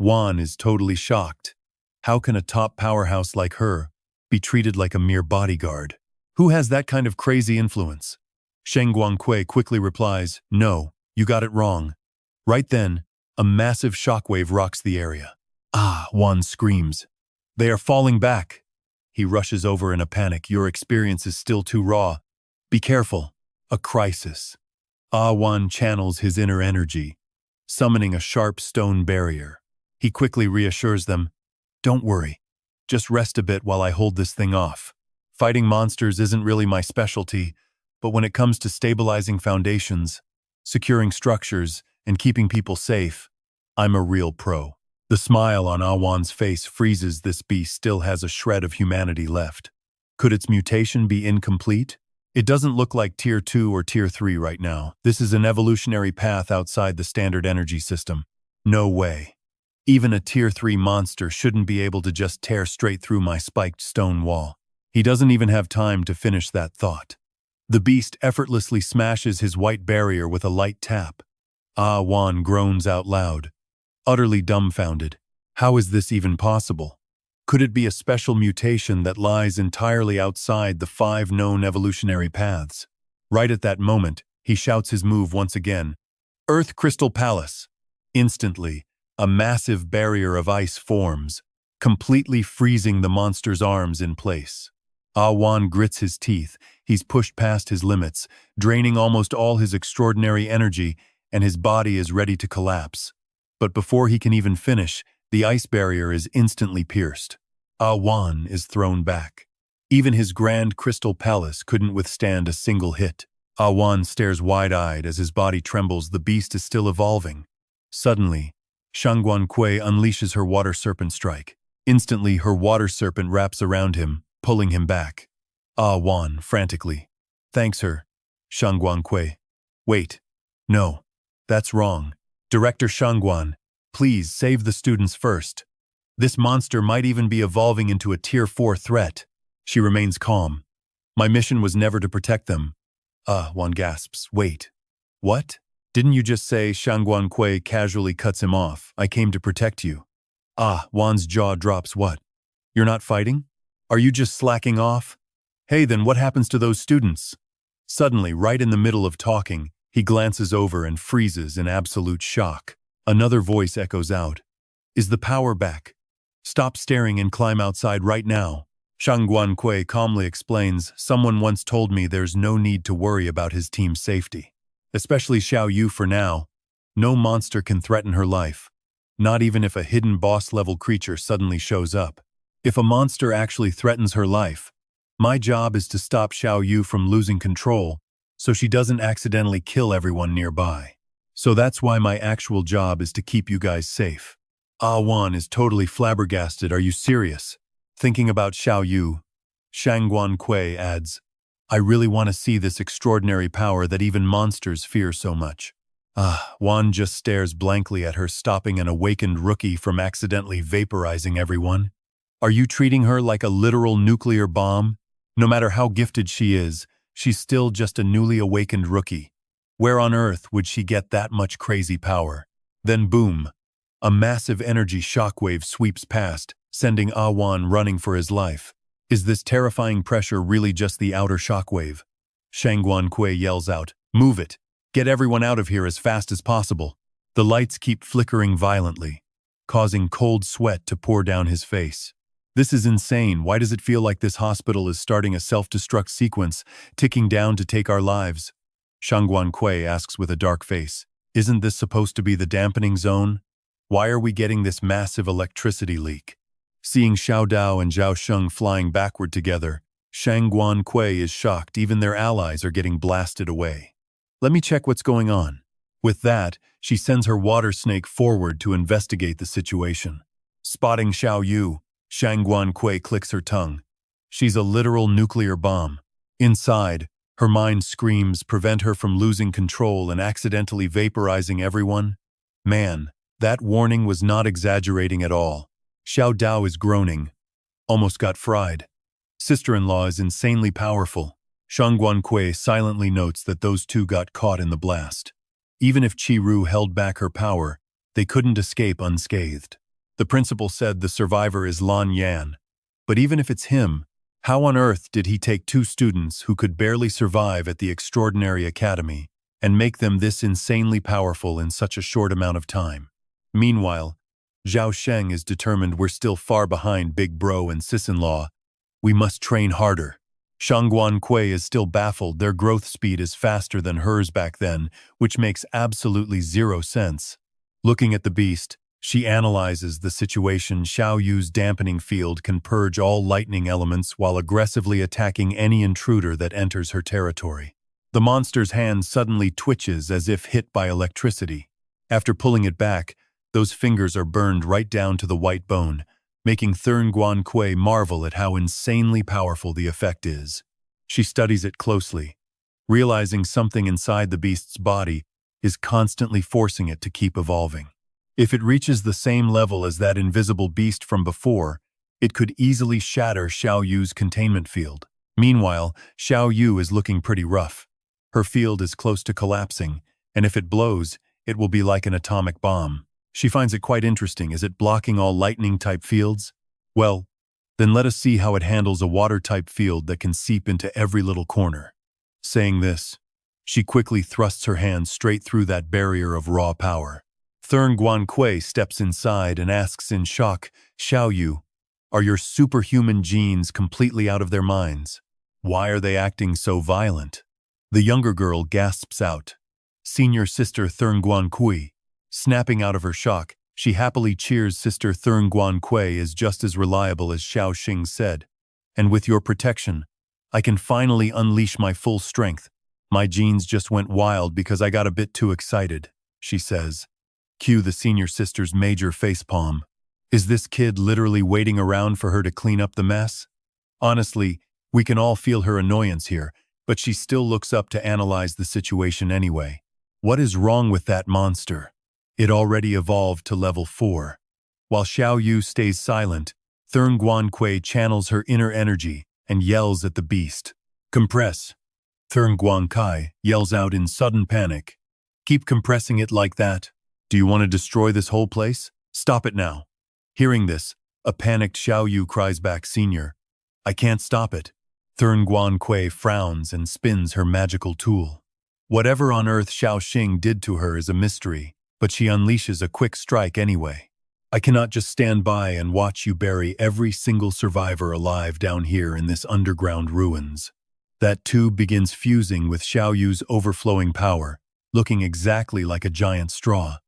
Speaker 1: Wan is totally shocked. How can a top powerhouse like her be treated like a mere bodyguard? Who has that kind of crazy influence? Sheng Guangque quickly replies, no, you got it wrong. Right then, a massive shockwave rocks the area. Wan screams. They are falling back. He rushes over in a panic. Your experience is still too raw. Be careful. A crisis. Wan channels his inner energy, summoning a sharp stone barrier. He quickly reassures them, don't worry. Just rest a bit while I hold this thing off. Fighting monsters isn't really my specialty, but when it comes to stabilizing foundations, securing structures, and keeping people safe, I'm a real pro. The smile on Awan's face freezes. This beast still has a shred of humanity left. Could its mutation be incomplete? It doesn't look like Tier 2 or Tier 3 right now. This is an evolutionary path outside the standard energy system. No way. Even a Tier 3 monster shouldn't be able to just tear straight through my spiked stone wall. He doesn't even have time to finish that thought. The beast effortlessly smashes his white barrier with a light tap. Wan groans out loud, utterly dumbfounded. How is this even possible? Could it be a special mutation that lies entirely outside the 5 known evolutionary paths? Right at that moment, he shouts his move once again. Earth Crystal Palace. Instantly, a massive barrier of ice forms, completely freezing the monster's arms in place. Wan grits his teeth. He's pushed past his limits, draining almost all his extraordinary energy, and his body is ready to collapse. But before he can even finish, the ice barrier is instantly pierced. Wan is thrown back. Even his grand crystal palace couldn't withstand a single hit. Wan stares wide-eyed as his body trembles. The beast is still evolving. Suddenly, Shangguan Kui unleashes her water serpent strike. Instantly, her water serpent wraps around him, pulling him back. Wan, frantically, thanks her. Shangguan Kui. Wait. No. That's wrong. Director Shangguan, please save the students first. This monster might even be evolving into a Tier 4 threat. She remains calm. My mission was never to protect them. Wan gasps. Wait. What? Didn't you just say? Shangguan Kui casually cuts him off. I came to protect you. Wan's jaw drops. What? You're not fighting? Are you just slacking off? Hey, then what happens to those students? Suddenly, right in the middle of talking, he glances over and freezes in absolute shock. Another voice echoes out. Is the power back? Stop staring and climb outside right now. Shangguan Kui calmly explains, someone once told me there's no need to worry about his team's safety. Especially Xiao Yu for now. No monster can threaten her life. Not even if a hidden boss-level creature suddenly shows up. If a monster actually threatens her life, my job is to stop Xiao Yu from losing control so she doesn't accidentally kill everyone nearby. So that's why my actual job is to keep you guys safe. Wan is totally flabbergasted. Are you serious? Thinking about Xiao Yu, Shangguan Kui adds, I really want to see this extraordinary power that even monsters fear so much. Wan just stares blankly at her, stopping an awakened rookie from accidentally vaporizing everyone. Are you treating her like a literal nuclear bomb? No matter how gifted she is, she's still just a newly awakened rookie. Where on earth would she get that much crazy power? Then boom! A massive energy shockwave sweeps past, sending Wan running for his life. Is this terrifying pressure really just the outer shockwave? Shang Guankui yells out, "Move it! Get everyone out of here as fast as possible." The lights keep flickering violently, causing cold sweat to pour down his face. This is insane. Why does it feel like this hospital is starting a self-destruct sequence, ticking down to take our lives? Shang Guankui asks with a dark face. Isn't this supposed to be the dampening zone? Why are we getting this massive electricity leak? Seeing Xiao Dao and Xiao Xing flying backward together, Shang Guankui is shocked. Even their allies are getting blasted away. Let me check what's going on. With that, she sends her water snake forward to investigate the situation. Spotting Xiao Yu, Shang Guankui clicks her tongue. She's a literal nuclear bomb. Inside, her mind screams, prevent her from losing control and accidentally vaporizing everyone. Man, that warning was not exaggerating at all. Xiao Dao is groaning. Almost got fried. Sister-in-law is insanely powerful. Shang Guankui silently notes that those two got caught in the blast. Even if Chi-Ru held back her power, they couldn't escape unscathed. The principal said the survivor is Lan Yan. But even if it's him, how on earth did he take two students who could barely survive at the extraordinary academy and make them this insanely powerful in such a short amount of time? Meanwhile, Xiao Xing is determined. We're still far behind Big Bro and Sis-in-law. We must train harder. Shang Guankui is still baffled. Their growth speed is faster than hers back then, which makes absolutely zero sense. Looking at the beast, she analyzes the situation. Xiao Yu's dampening field can purge all lightning elements while aggressively attacking any intruder that enters her territory. The monster's hand suddenly twitches as if hit by electricity. After pulling it back, those fingers are burned right down to the white bone, making Thurn Guankui marvel at how insanely powerful the effect is. She studies it closely, realizing something inside the beast's body is constantly forcing it to keep evolving. If it reaches the same level as that invisible beast from before, it could easily shatter Xiao Yu's containment field. Meanwhile, Xiao Yu is looking pretty rough. Her field is close to collapsing, and if it blows, it will be like an atomic bomb. She finds it quite interesting. Is it blocking all lightning-type fields? Well, then let us see how it handles a water-type field that can seep into every little corner. Saying this, she quickly thrusts her hand straight through that barrier of raw power. Thurn Guankui steps inside and asks in shock, Xiao Yu, are your superhuman genes completely out of their minds? Why are they acting so violent? The younger girl gasps out. Senior sister Thurn Guankui. Snapping out of her shock, she happily cheers. Sister Thurn Guankui is just as reliable as Xiao Xing said. And with your protection, I can finally unleash my full strength. My genes just went wild because I got a bit too excited, she says. Cue the senior sister's major facepalm. Is this kid literally waiting around for her to clean up the mess? Honestly, we can all feel her annoyance here, but she still looks up to analyze the situation anyway. What is wrong with that monster? It already evolved to level 4. While Xiao Yu stays silent, Thurn Guankui channels her inner energy and yells at the beast. Compress. Thurn Guankui yells out in sudden panic. Keep compressing it like that. Do you want to destroy this whole place? Stop it now. Hearing this, a panicked Xiao Yu cries back, Senior, I can't stop it. Thurn Guankui frowns and spins her magical tool. Whatever on earth Xiao Xing did to her is a mystery, but she unleashes a quick strike anyway. I cannot just stand by and watch you bury every single survivor alive down here in this underground ruins. That tube begins fusing with Xiao Yu's overflowing power, looking exactly like a giant straw.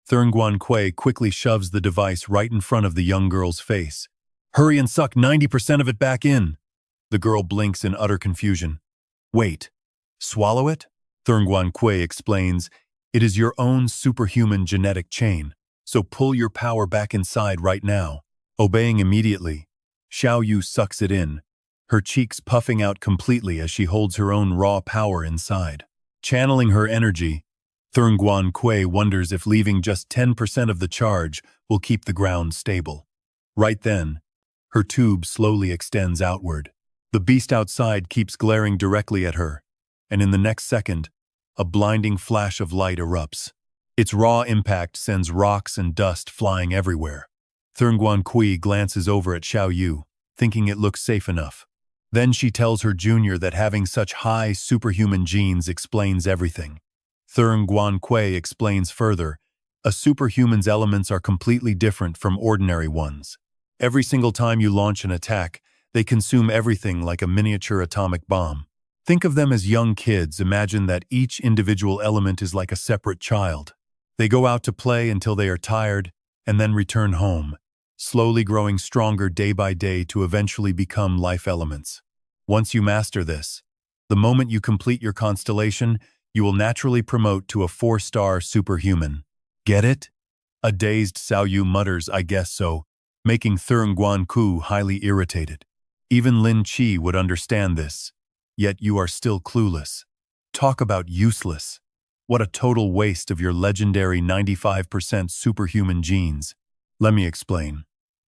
Speaker 1: Thurn Guankui quickly shoves the device right in front of the young girl's face. Hurry and suck 90% of it back in. The girl blinks in utter confusion. Wait, swallow it? Thurn Guankui explains, it is your own superhuman genetic chain, so pull your power back inside right now. Obeying immediately, Xiao Yu sucks it in, her cheeks puffing out completely as she holds her own raw power inside. Channeling her energy, Thurngwan Kui wonders if leaving just 10% of the charge will keep the ground stable. Right then, her tube slowly extends outward. The beast outside keeps glaring directly at her, and in the next second, a blinding flash of light erupts. Its raw impact sends rocks and dust flying everywhere. Thurngwan Kui glances over at Xiao Yu, thinking it looks safe enough. Then she tells her junior that having such high superhuman genes explains everything. Thurngwan Kui explains further, a superhuman's elements are completely different from ordinary ones. Every single time you launch an attack, they consume everything like a miniature atomic bomb. Think of them as young kids. Imagine that each individual element is like a separate child. They go out to play until they are tired and then return home, slowly growing stronger day by day to eventually become life elements. Once you master this, the moment you complete your constellation, you will naturally promote to a 4-star superhuman. Get it? A dazed Xiao Yu mutters, "I guess so," making Thurngwan Kui highly irritated. Even Lin Qi would understand this, yet you are still clueless. Talk about useless. What a total waste of your legendary 95% superhuman genes. Let me explain.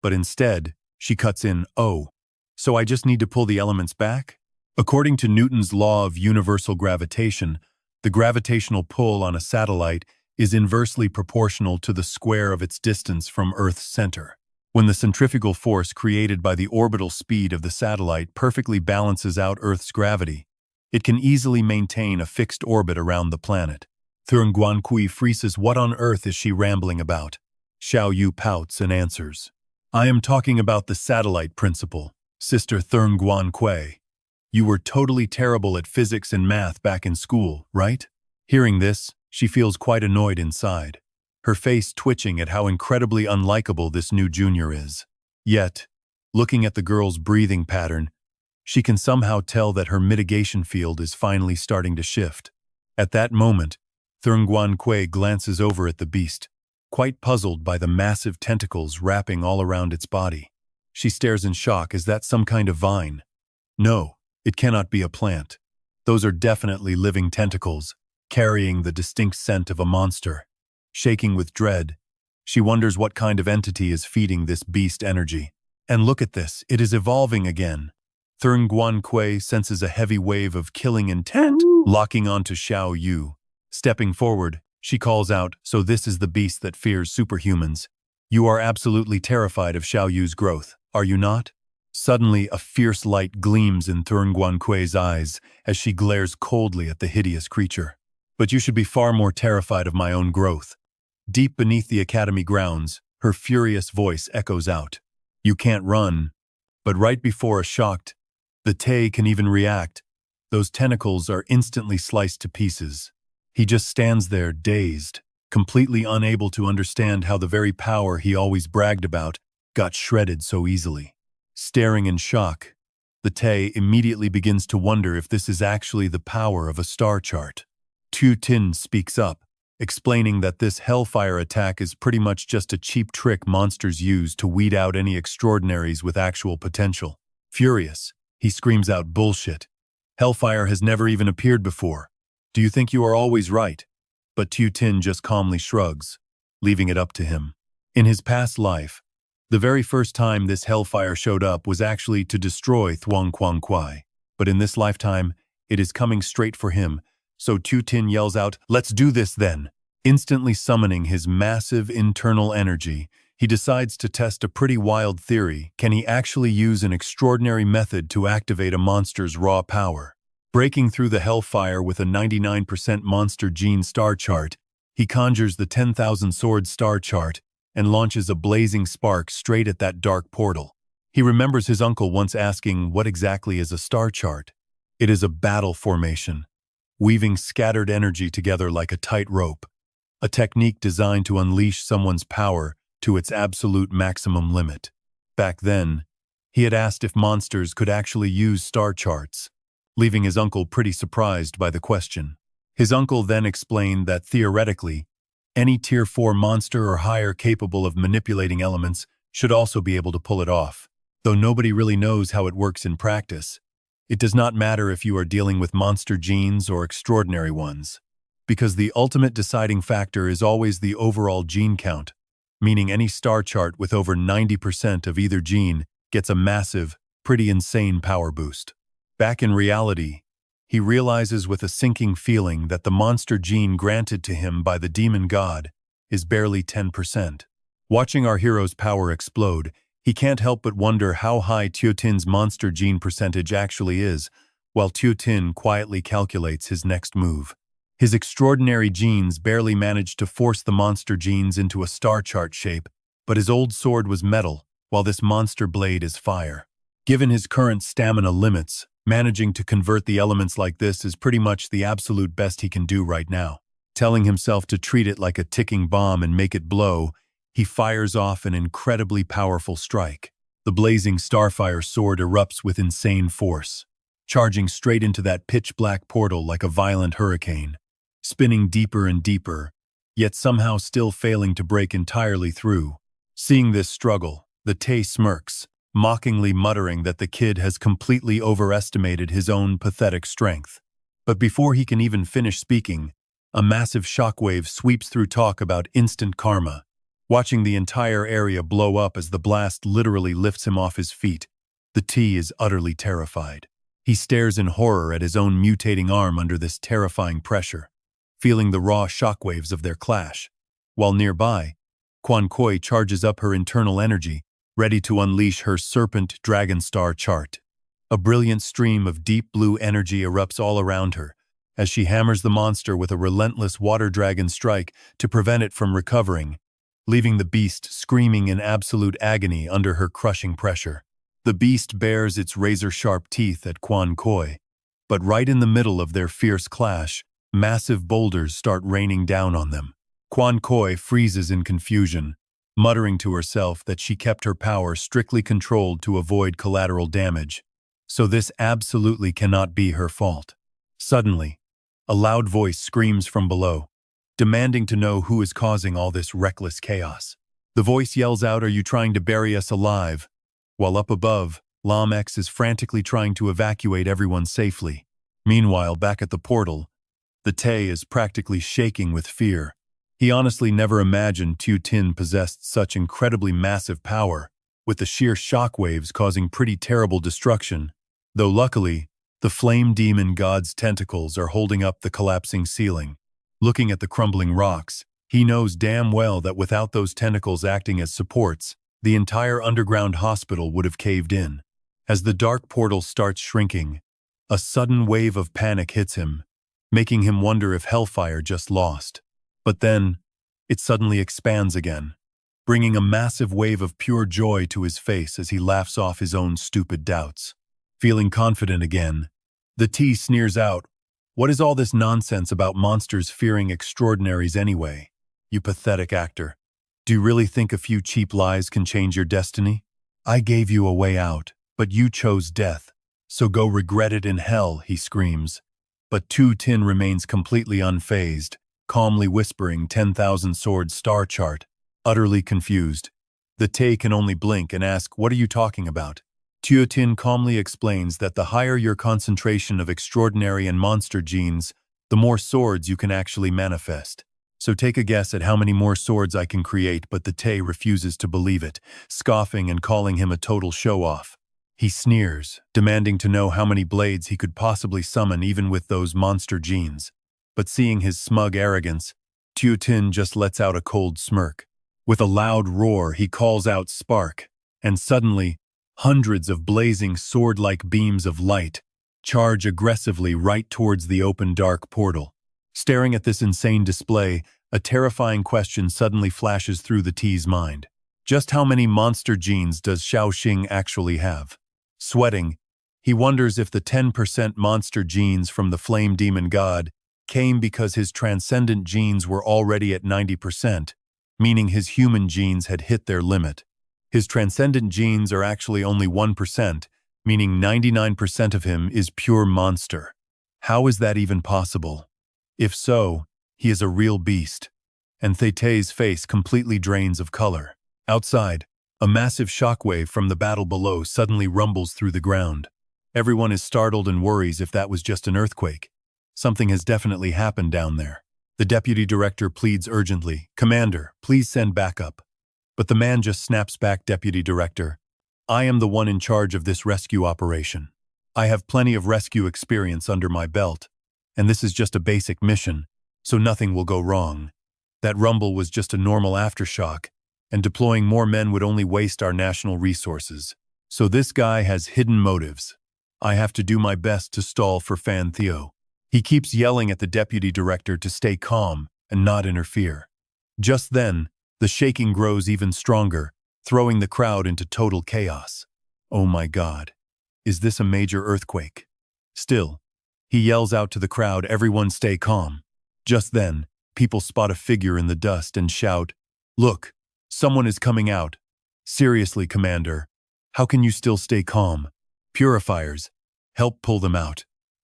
Speaker 1: But instead, she cuts in, "Oh, so I just need to pull the elements back?" According to Newton's law of universal gravitation, the gravitational pull on a satellite is inversely proportional to the square of its distance from Earth's center. When the centrifugal force created by the orbital speed of the satellite perfectly balances out Earth's gravity, it can easily maintain a fixed orbit around the planet. Thurngwan Kui freezes. What on earth is she rambling about? Xiao Yu pouts and answers, "I am talking about the satellite principle, Sister Thurngwan Kui. You were totally terrible at physics and math back in school, right?" Hearing this, she feels quite annoyed inside, her face twitching at how incredibly unlikable this new junior is. Yet, looking at the girl's breathing pattern, she can somehow tell that her mitigation field is finally starting to shift. At that moment, Thurngwan Kui glances over at the beast, quite puzzled by the massive tentacles wrapping all around its body. She stares in shock. Is that some kind of vine? No, it cannot be a plant. Those are definitely living tentacles, carrying the distinct scent of a monster. Shaking with dread, she wonders what kind of entity is feeding this beast energy. And look at this, it is evolving again. Thurngwan Kui senses a heavy wave of killing intent locking onto Xiao Yu. Stepping forward, she calls out, "So this is the beast that fears superhumans. You are absolutely terrified of Xiao Yu's growth, are you not?" Suddenly, a fierce light gleams in Thurngwan Kui's eyes as she glares coldly at the hideous creature. "But you should be far more terrified of my own growth." Deep beneath the academy grounds, her furious voice echoes out, "You can't run." But right before a shocked, the Tay can even react, those tentacles are instantly sliced to pieces. He just stands there, dazed, completely unable to understand how the very power he always bragged about got shredded so easily. Staring in shock, the Tay immediately begins to wonder if this is actually the power of a star chart. Tu Tin speaks up, explaining that this hellfire attack is pretty much just a cheap trick monsters use to weed out any extraordinaries with actual potential. Furious, he screams out, "Bullshit. Hellfire has never even appeared before. Do you think you are always right?" But Tu Tin just calmly shrugs, leaving it up to him. In his past life, the very first time this hellfire showed up was actually to destroy Thurngwan Kui. But in this lifetime, it is coming straight for him, so Tu Tin yells out, "Let's do this then!" Instantly summoning his massive internal energy, he decides to test a pretty wild theory. Can he actually use an extraordinary method to activate a monster's raw power? Breaking through the hellfire with a 99% monster gene star chart, he conjures the 10,000 sword star chart and launches a blazing spark straight at that dark portal. He remembers his uncle once asking, "What exactly is a star chart?" It is a battle formation, weaving scattered energy together like a tight rope, a technique designed to unleash someone's power to its absolute maximum limit. Back then, he had asked if monsters could actually use star charts, leaving his uncle pretty surprised by the question. His uncle then explained that theoretically, any Tier 4 monster or higher capable of manipulating elements should also be able to pull it off. Though nobody really knows how it works in practice, it does not matter if you are dealing with monster genes or extraordinary ones. because the ultimate deciding factor is always the overall gene count, meaning any star chart with over 90% of either gene gets a massive, pretty insane power boost. Back in reality, he realizes with a sinking feeling that the monster gene granted to him by the demon god is barely 10%. Watching our hero's power explode, he can't help but wonder how high Tiotin's monster gene percentage actually is, while Tiotin quietly calculates his next move. His extraordinary genes barely managed to force the monster genes into a star chart shape, but his old sword was metal, while this monster blade is fire. Given his current stamina limits, managing to convert the elements like this is pretty much the absolute best he can do right now. Telling himself to treat it like a ticking bomb and make it blow, he fires off an incredibly powerful strike. The blazing starfire sword erupts with insane force, charging straight into that pitch-black portal like a violent hurricane, spinning deeper and deeper, yet somehow still failing to break entirely through. Seeing this struggle, the Tay smirks, mockingly muttering that the kid has completely overestimated his own pathetic strength. But before he can even finish speaking, a massive shockwave sweeps through talk about instant karma, watching the entire area blow up as the blast literally lifts him off his feet. The T is utterly terrified. He stares in horror at his own mutating arm under this terrifying pressure, feeling the raw shockwaves of their clash. While nearby, Quan Koi charges up her internal energy, ready to unleash her Serpent Dragon Star chart. A brilliant stream of deep blue energy erupts all around her, as she hammers the monster with a relentless water dragon strike to prevent it from recovering, leaving the beast screaming in absolute agony under her crushing pressure. The beast bares its razor-sharp teeth at Quan Koi, but right in the middle of their fierce clash, massive boulders start raining down on them. Quan Koi freezes in confusion, muttering to herself that she kept her power strictly controlled to avoid collateral damage, so this absolutely cannot be her fault. Suddenly, a loud voice screams from below, demanding to know who is causing all this reckless chaos. The voice yells out, "Are you trying to bury us alive?" While up above, Lam X is frantically trying to evacuate everyone safely. Meanwhile, back at the portal, the Tay is practically shaking with fear. He honestly never imagined Tu Tin possessed such incredibly massive power, with the sheer shockwaves causing pretty terrible destruction, though luckily, the flame demon god's tentacles are holding up the collapsing ceiling. Looking at the crumbling rocks, he knows damn well that without those tentacles acting as supports, the entire underground hospital would have caved in. As the dark portal starts shrinking, a sudden wave of panic hits him, making him wonder if Hellfire just lost. But then, it suddenly expands again, bringing a massive wave of pure joy to his face as he laughs off his own stupid doubts. Feeling confident again, the T sneers out, "What is all this nonsense about monsters fearing extraordinaries anyway? You pathetic actor. Do you really think a few cheap lies can change your destiny? I gave you a way out, but you chose death, so go regret it in hell," he screams. But Tu Tin remains completely unfazed, calmly whispering 10,000 sword star chart, utterly confused. The Tay can only blink and ask, "What are you talking about?" Tu Tin calmly explains that the higher your concentration of extraordinary and monster genes, the more swords you can actually manifest. So take a guess at how many more swords I can create, but the Tay refuses to believe it, scoffing and calling him a total show-off. He sneers, demanding to know how many blades he could possibly summon even with those monster genes. But seeing his smug arrogance, Tu Tin just lets out a cold smirk. With a loud roar, he calls out "Spark," and suddenly, hundreds of blazing sword-like beams of light charge aggressively right towards the open dark portal. Staring at this insane display, a terrifying question suddenly flashes through the T's mind. Just how many monster genes does Xiao Xing actually have? Sweating, he wonders if the 10% monster genes from the flame demon god came because his transcendent genes were already at 90%, meaning his human genes had hit their limit. His transcendent genes are actually only 1%, meaning 99% of him is pure monster. How is that even possible? If so, he is a real beast. And Thay's face completely drains of color. Outside, a massive shockwave from the battle below suddenly rumbles through the ground. Everyone is startled and worries if that was just an earthquake. Something has definitely happened down there. The deputy director pleads urgently, "Commander, please send backup." But the man just snaps back, "Deputy director, I am the one in charge of this rescue operation. I have plenty of rescue experience under my belt, and this is just a basic mission, so nothing will go wrong. That rumble was just a normal aftershock, and deploying more men would only waste our national resources. So this guy has hidden motives. I have to do my best to stall for Fan Theo." He keeps yelling at the deputy director to stay calm and not interfere. Just then, the shaking grows even stronger, throwing the crowd into total chaos. Oh my God. Is this a major earthquake? Still, he yells out to the crowd, "Everyone stay calm." Just then, people spot a figure in the dust and shout, "Look, someone is coming out." "Seriously, Commander, how can you still stay calm? Purifiers, help pull them out."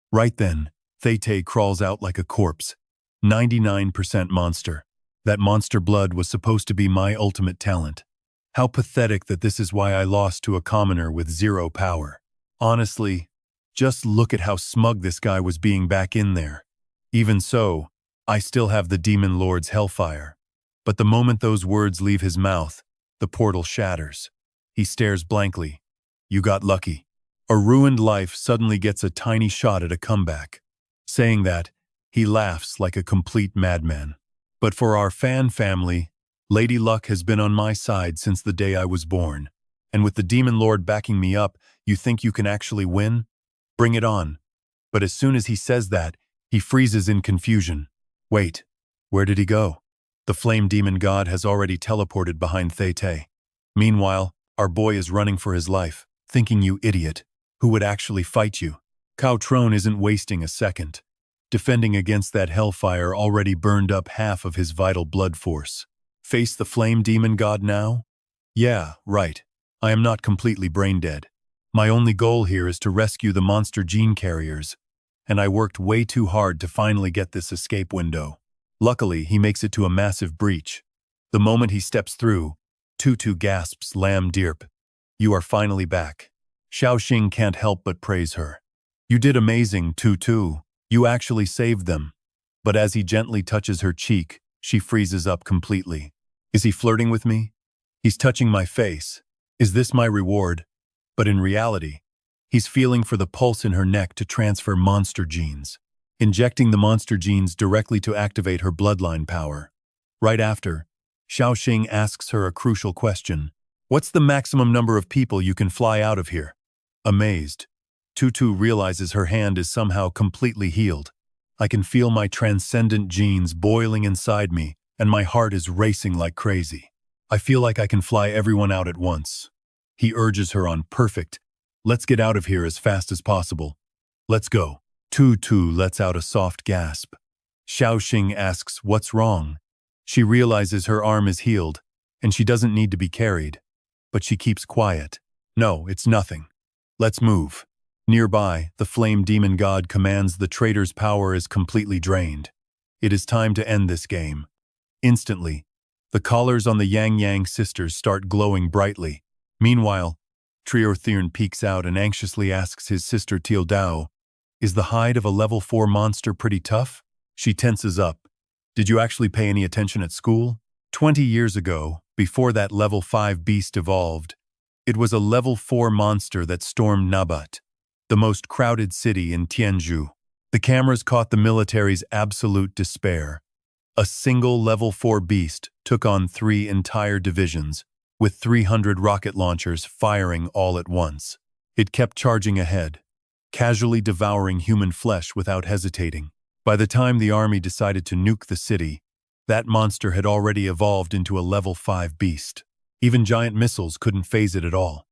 Speaker 1: Right then, Thete crawls out like a corpse. 99% monster. That monster blood was supposed to be my ultimate talent. How pathetic that this is why I lost to a commoner with zero power. Honestly, just look at how smug this guy was being back in there. Even so, I still have the Demon Lord's hellfire. But the moment those words leave his mouth, the portal shatters. He stares blankly. You got lucky. A ruined life suddenly gets a tiny shot at a comeback. Saying that, he laughs like a complete madman. But for our fan family, Lady Luck has been on my side since the day I was born. And with the Demon Lord backing me up, you think you can actually win? Bring it on. But as soon as he says that, he freezes in confusion. Wait, where did he go? The flame demon god has already teleported behind Thete. Meanwhile, our boy is running for his life, thinking, you idiot, who would actually fight you? Cao Tron isn't wasting a second. Defending against that hellfire already burned up half of his vital blood force. Face the flame demon god now? Yeah, right. I am not completely brain dead. My only goal here is to rescue the monster gene carriers, and I worked way too hard to finally get this escape window. Luckily, he makes it to a massive breach. The moment he steps through, Tutu gasps, "Lam Dirp, you are finally back." Xiao Xing can't help but praise her. You did amazing, Tutu. You actually saved them. But as he gently touches her cheek, she freezes up completely. Is he flirting with me? He's touching my face. Is this my reward? But in reality, he's feeling for the pulse in her neck to transfer monster genes, injecting the monster genes directly to activate her bloodline power. Right after, Xiao Xing asks her a crucial question. What's the maximum number of people you can fly out of here? Amazed, Tutu realizes her hand is somehow completely healed. I can feel my transcendent genes boiling inside me, and my heart is racing like crazy. I feel like I can fly everyone out at once. He urges her on. Perfect. Let's get out of here as fast as possible. Let's go. Tutu lets out a soft gasp. Xiao Xing asks, what's wrong? She realizes her arm is healed, and she doesn't need to be carried. But she keeps quiet. No, it's nothing. Let's move. Nearby, the flame demon god commands the traitor's power is completely drained. It is time to end this game. Instantly, the collars on the Yang Yang sisters start glowing brightly. Meanwhile, Triorthirn peeks out and anxiously asks his sister Tildao, is the hide of a level 4 monster pretty tough? She tenses up. Did you actually pay any attention at school? 20 years ago, before that level 5 beast evolved, it was a level 4 monster that stormed Nabat, the most crowded city in Tianzhu. The cameras caught the military's absolute despair. A single level 4 beast took on 3 entire divisions, with 300 rocket launchers firing all at once. It kept charging ahead, casually devouring human flesh without hesitating. By the time the army decided to nuke the city, that monster had already evolved into a level 5 beast. Even giant missiles couldn't phase it at all.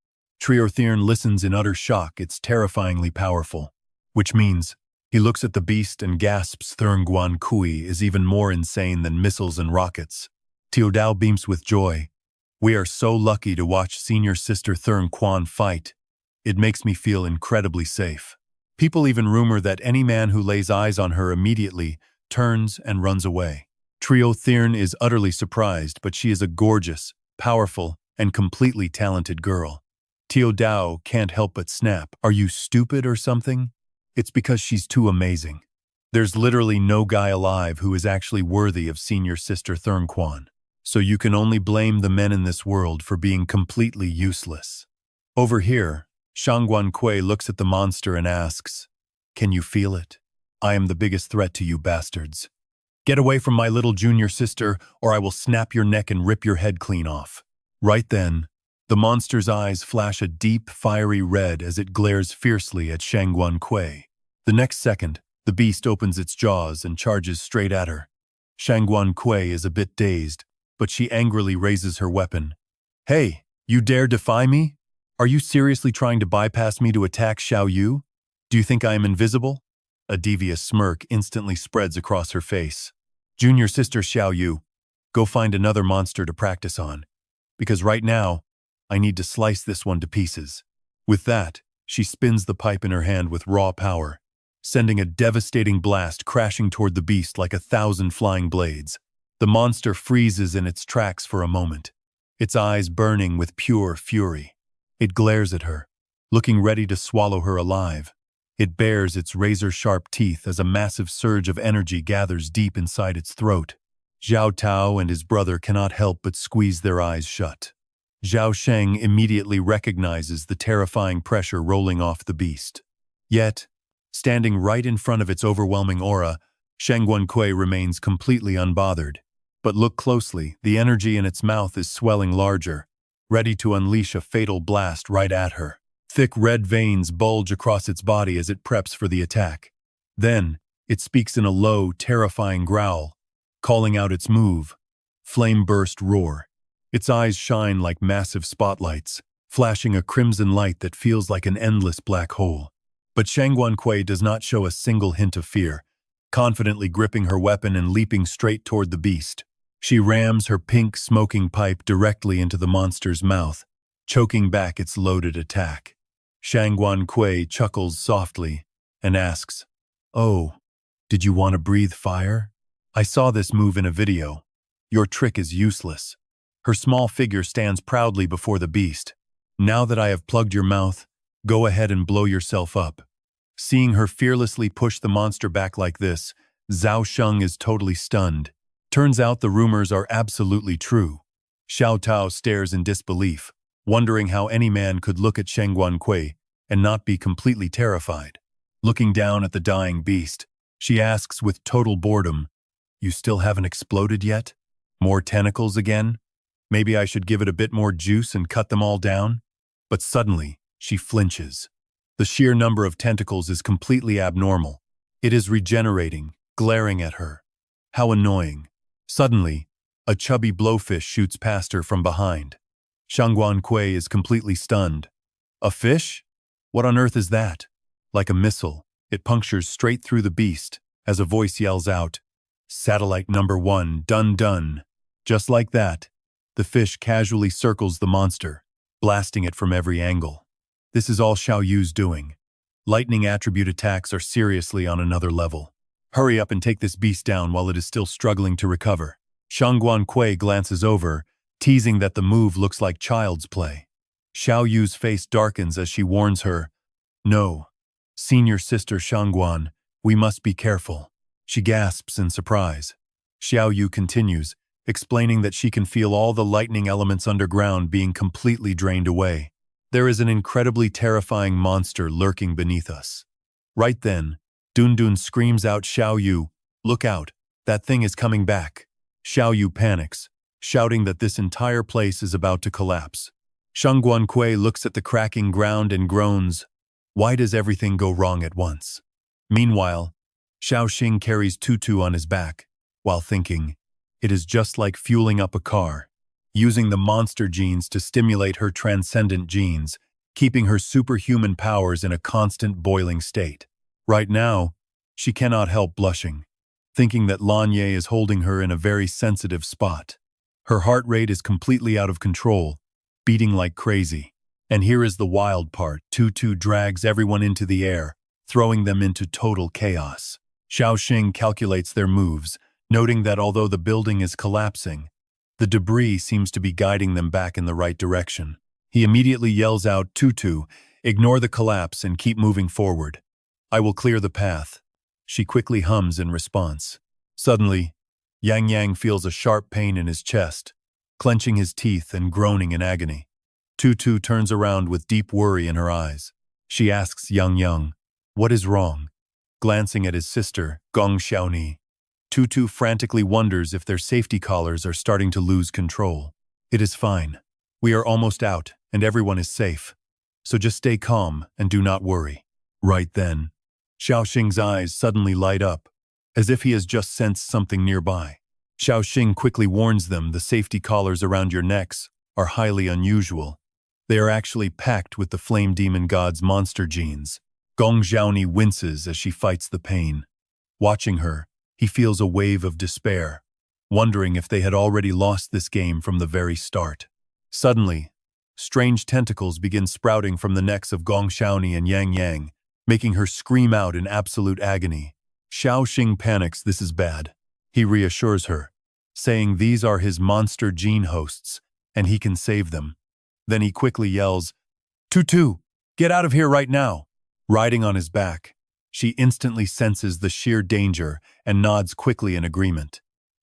Speaker 1: Triorthirn listens in utter shock. It's terrifyingly powerful. Which means, he looks at the beast and gasps, Thurn Guan Kui is even more insane than missiles and rockets. Tiodao beams with joy. We are so lucky to watch senior sister Thurn Quan fight. It makes me feel incredibly safe. People even rumor that any man who lays eyes on her immediately turns and runs away. Triorthirn is utterly surprised, but she is a gorgeous, powerful, and completely talented girl. Tiodao can't help but snap. Are you stupid or something? It's because she's too amazing. There's literally no guy alive who is actually worthy of senior sister Thurn. So you can only blame the men in this world for being completely useless. Over here, Shangguan Kui looks at the monster and asks, "Can you feel it? I am the biggest threat to you bastards. Get away from my little junior sister, or I will snap your neck and rip your head clean off." Right then, the monster's eyes flash a deep, fiery red as it glares fiercely at Shangguan Kui. The next second, the beast opens its jaws and charges straight at her. Shangguan Kui is a bit dazed, but she angrily raises her weapon. "Hey, you dare defy me? Are you seriously trying to bypass me to attack Xiao Yu? Do you think I am invisible?" A devious smirk instantly spreads across her face. "Junior sister Xiao Yu, go find another monster to practice on. Because right now, I need to slice this one to pieces." With that, she spins the pipe in her hand with raw power, sending a devastating blast crashing toward the beast like 1,000 flying blades. The monster freezes in its tracks for a moment, its eyes burning with pure fury. It glares at her, looking ready to swallow her alive. It bares its razor-sharp teeth as a massive surge of energy gathers deep inside its throat. Zhao Tao and his brother cannot help but squeeze their eyes shut. Xiao Xing immediately recognizes the terrifying pressure rolling off the beast. Yet, standing right in front of its overwhelming aura, Shangguan Kui remains completely unbothered. But look closely, the energy in its mouth is swelling larger, ready to unleash a fatal blast right at her. Thick red veins bulge across its body as it preps for the attack. Then, it speaks in a low, terrifying growl, calling out its move, Flame-Burst Roar. Its eyes shine like massive spotlights, flashing a crimson light that feels like an endless black hole. But Shangguan Kui does not show a single hint of fear, confidently gripping her weapon and leaping straight toward the beast. She rams her pink smoking pipe directly into the monster's mouth, choking back its loaded attack. Shangguan Kui chuckles softly and asks, "Oh, did you want to breathe fire? I saw this move in a video. Your trick is useless." Her small figure stands proudly before the beast. "Now that I have plugged your mouth, go ahead and blow yourself up." Seeing her fearlessly push the monster back like this, Xiao Xing is totally stunned. Turns out the rumors are absolutely true. Xiao Tao stares in disbelief, wondering how any man could look at Shangguan Kui and not be completely terrified. Looking down at the dying beast, she asks with total boredom, "You still haven't exploded yet? More tentacles again? Maybe I should give it a bit more juice and cut them all down?" But suddenly, she flinches. The sheer number of tentacles is completely abnormal. It is regenerating, glaring at her. How annoying. Suddenly, a chubby blowfish shoots past her from behind. Shangguan Kui is completely stunned. "A fish? What on earth is that?" Like a missile, it punctures straight through the beast as a voice yells out, "Satellite number 1, done." Just like that, the fish casually circles the monster, blasting it from every angle. This is all Xiao Yu's doing. Lightning attribute attacks are seriously on another level. Hurry up and take this beast down while it is still struggling to recover. Shangguan Kui glances over, teasing that the move looks like child's play. Xiao Yu's face darkens as she warns her, "No, senior sister Shangguan, we must be careful." She gasps in surprise. Xiao Yu continues, explaining that she can feel all the lightning elements underground being completely drained away. There is an incredibly terrifying monster lurking beneath us. Right then, Dun screams out, "Xiao Yu, look out, that thing is coming back." Xiao Yu panics, shouting that this entire place is about to collapse. Shangguan Kui looks at the cracking ground and groans, "Why does everything go wrong at once?" Meanwhile, Xiao Xing carries Tutu on his back, while thinking, it is just like fueling up a car, using the monster genes to stimulate her transcendent genes, keeping her superhuman powers in a constant boiling state. Right now, she cannot help blushing, thinking that Lanye is holding her in a very sensitive spot. Her heart rate is completely out of control, beating like crazy. And here is the wild part. Tutu drags everyone into the air, throwing them into total chaos. Xiao Xing calculates their moves, noting that although the building is collapsing, the debris seems to be guiding them back in the right direction. He immediately yells out, "Tutu, ignore the collapse and keep moving forward. I will clear the path." She quickly hums in response. Suddenly, Yang Yang feels a sharp pain in his chest, clenching his teeth and groaning in agony. Tutu turns around with deep worry in her eyes. She asks Yang Yang, "What is wrong?" Glancing at his sister, Gong Xiaoni, Tutu frantically wonders if their safety collars are starting to lose control. "It is fine. We are almost out, and everyone is safe. So just stay calm and do not worry." Right then, Xiao Xing's eyes suddenly light up, as if he has just sensed something nearby. Xiao Xing quickly warns them the safety collars around your necks are highly unusual. They are actually packed with the flame demon god's monster genes. Gong Xiaoni winces as she fights the pain. Watching her, he feels a wave of despair, wondering if they had already lost this game from the very start. Suddenly, strange tentacles begin sprouting from the necks of Gong Xiaoni and Yang Yang, making her scream out in absolute agony. Xiao Xing panics. This is bad. He reassures her, saying these are his monster gene hosts, and he can save them. Then he quickly yells, "Tutu, get out of here right now!" Riding on his back, she instantly senses the sheer danger and nods quickly in agreement.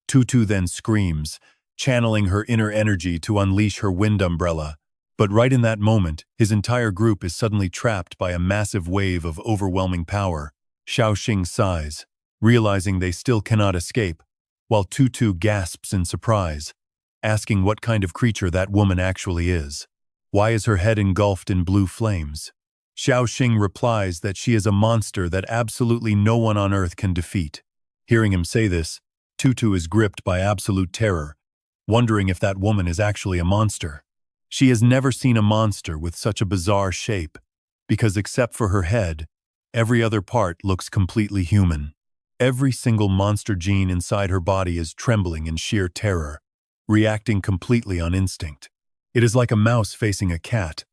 Speaker 1: Tutu then screams, channeling her inner energy to unleash her wind umbrella. But right in that moment, his entire group is suddenly trapped by a massive wave of overwhelming power. Xiao Xing sighs, realizing they still cannot escape, while Tutu gasps in surprise, asking what kind of creature that woman actually is. Why is her head engulfed in blue flames? Xiao Xing replies that she is a monster that absolutely no one on earth can defeat. Hearing him say this, Tutu is gripped by absolute terror, wondering if that woman is actually a monster. She has never seen a monster with such a bizarre shape, because except for her head, every other part looks completely human. Every single monster gene inside her body is trembling in sheer terror, reacting completely on instinct. It is like a mouse facing a cat,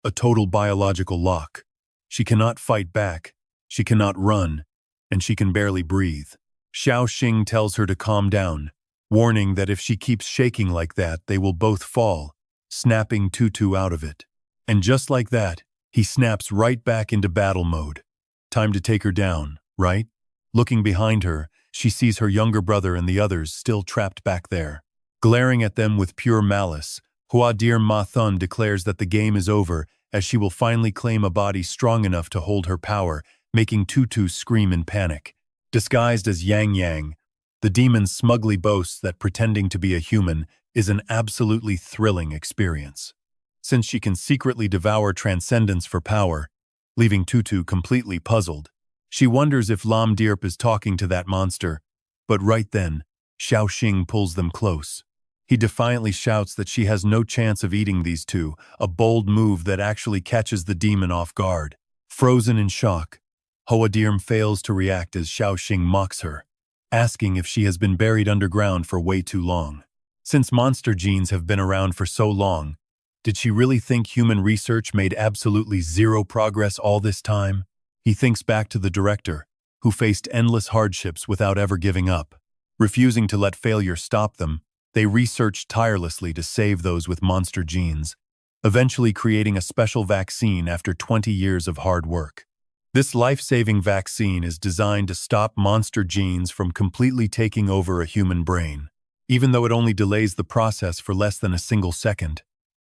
Speaker 1: a total biological lock. She cannot fight back, she cannot run, and she can barely breathe. Xiao Xing tells her to calm down, warning that if she keeps shaking like that, they will both fall, snapping Tutu out of it. And just like that, he snaps right back into battle mode. Time to take her down, right? Looking behind her, she sees her younger brother and the others still trapped back there. Glaring at them with pure malice, Huadir Ma Thun declares that the game is over as she will finally claim a body strong enough to hold her power, making Tutu scream in panic. Disguised as Yang Yang, the demon smugly boasts that pretending to be a human is an absolutely thrilling experience. Since she can secretly devour transcendence for power, leaving Tutu completely puzzled. She wonders if Lam Dirp is talking to that monster, but right then, Xiao Xing pulls them close. He defiantly shouts that she has no chance of eating these two, a bold move that actually catches the demon off guard. Frozen in shock, Hoadirm fails to react as Xiao Xing mocks her, asking if she has been buried underground for way too long. Since monster genes have been around for so long, did she really think human research made absolutely zero progress all this time? He thinks back to the director, who faced endless hardships without ever giving up. Refusing to let failure stop them, they researched tirelessly to save those with monster genes, eventually creating a special vaccine after 20 years of hard work. This life-saving vaccine is designed to stop monster genes from completely taking over a human brain, even though it only delays the process for less than a single second,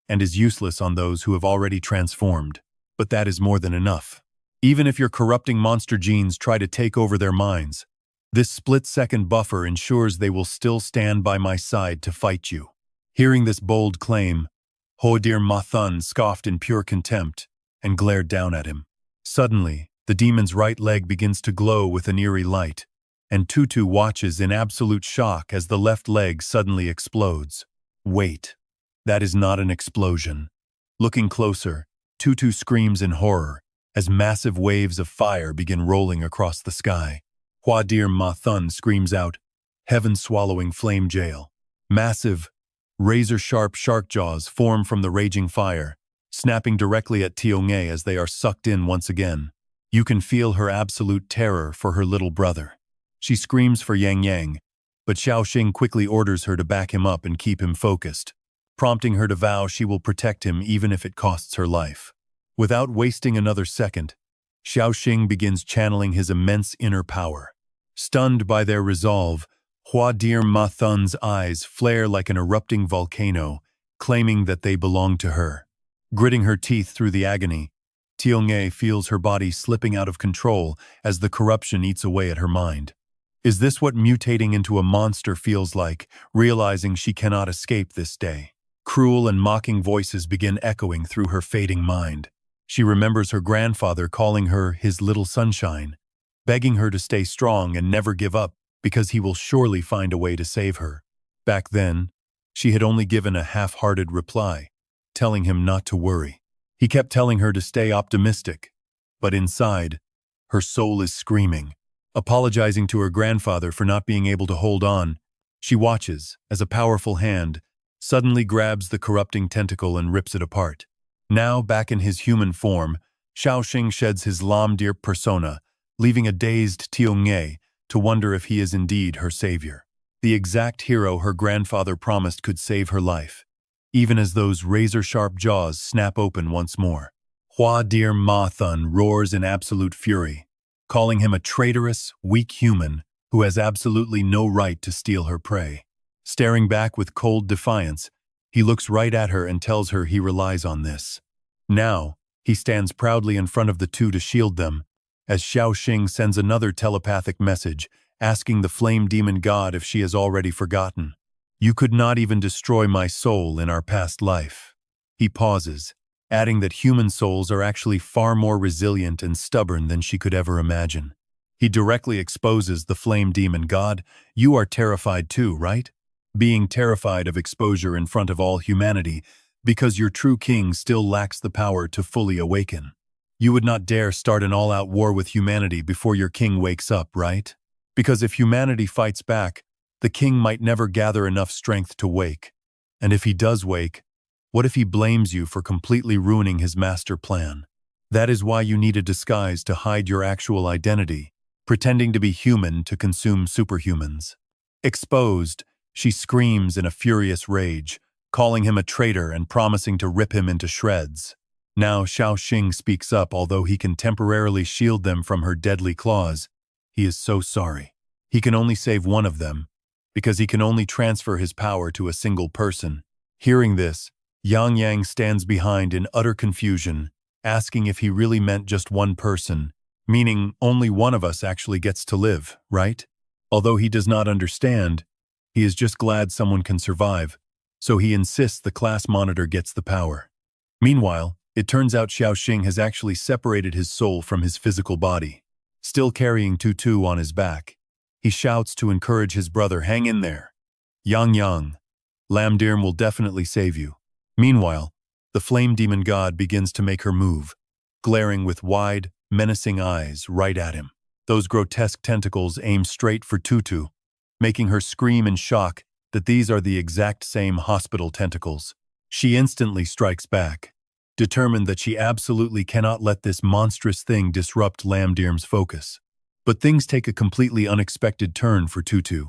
Speaker 1: and is useless on those who have already transformed. But that is more than enough. Even if your corrupting monster genes try to take over their minds, this split-second buffer ensures they will still stand by my side to fight you. Hearing this bold claim, Hodir Mathun scoffed in pure contempt and glared down at him. Suddenly, the demon's right leg begins to glow with an eerie light, and Tutu watches in absolute shock as the left leg suddenly explodes. Wait, that is not an explosion. Looking closer, Tutu screams in horror as massive waves of fire begin rolling across the sky. Huadir Mathun screams out, heaven-swallowing flame jail. Massive, razor-sharp shark jaws form from the raging fire, snapping directly at Tiong'e as they are sucked in once again. You can feel her absolute terror for her little brother. She screams for Yang Yang, but Xiao Xing quickly orders her to back him up and keep him focused, prompting her to vow she will protect him even if it costs her life. Without wasting another second, Xiao Xing begins channeling his immense inner power. Stunned by their resolve, Hua Dir Ma Thun's eyes flare like an erupting volcano, claiming that they belong to her. Gritting her teeth through the agony, Tiong'e feels her body slipping out of control as the corruption eats away at her mind. Is this what mutating into a monster feels like, realizing she cannot escape this day? Cruel and mocking voices begin echoing through her fading mind. She remembers her grandfather calling her his little sunshine, begging her to stay strong and never give up because he will surely find a way to save her. Back then, she had only given a half-hearted reply, telling him not to worry. He kept telling her to stay optimistic, but inside, her soul is screaming. Apologizing to her grandfather for not being able to hold on, she watches as a powerful hand suddenly grabs the corrupting tentacle and rips it apart. Now, back in his human form, Xiao Xing sheds his Lamdir persona, leaving a dazed Tiong'e to wonder if he is indeed her savior. The exact hero her grandfather promised could save her life, even as those razor-sharp jaws snap open once more. Hua Dir Ma Thun roars in absolute fury, calling him a traitorous, weak human who has absolutely no right to steal her prey. Staring back with cold defiance, he looks right at her and tells her he relies on this. Now, he stands proudly in front of the two to shield them, as Xiao Xing sends another telepathic message, asking the flame demon god if she has already forgotten. You could not even destroy my soul in our past life. He pauses, adding that human souls are actually far more resilient and stubborn than she could ever imagine. He directly exposes the flame demon god. You are terrified too, right? Being terrified of exposure in front of all humanity because your true king still lacks the power to fully awaken. You would not dare start an all-out war with humanity before your king wakes up, right? Because if humanity fights back, the king might never gather enough strength to wake. And if he does wake, what if he blames you for completely ruining his master plan? That is why you need a disguise to hide your actual identity, pretending to be human to consume superhumans. Exposed, she screams in a furious rage, calling him a traitor and promising to rip him into shreds. Now Xiao Xing speaks up, although he can temporarily shield them from her deadly claws. He is so sorry. He can only save one of them, because he can only transfer his power to a single person. Hearing this, Yang Yang stands behind in utter confusion, asking if he really meant just one person, meaning only one of us actually gets to live, right? Although he does not understand, he is just glad someone can survive, so he insists the class monitor gets the power. Meanwhile, it turns out Xiao Xing has actually separated his soul from his physical body. Still carrying Tutu on his back, he shouts to encourage his brother, hang in there. Yang, Lamdirm will definitely save you. Meanwhile, the flame demon god begins to make her move, glaring with wide, menacing eyes right at him. Those grotesque tentacles aim straight for Tutu, making her scream in shock that these are the exact same hospital tentacles. She instantly strikes back, determined that she absolutely cannot let this monstrous thing disrupt Lamdirm's focus. But things take a completely unexpected turn for Tutu.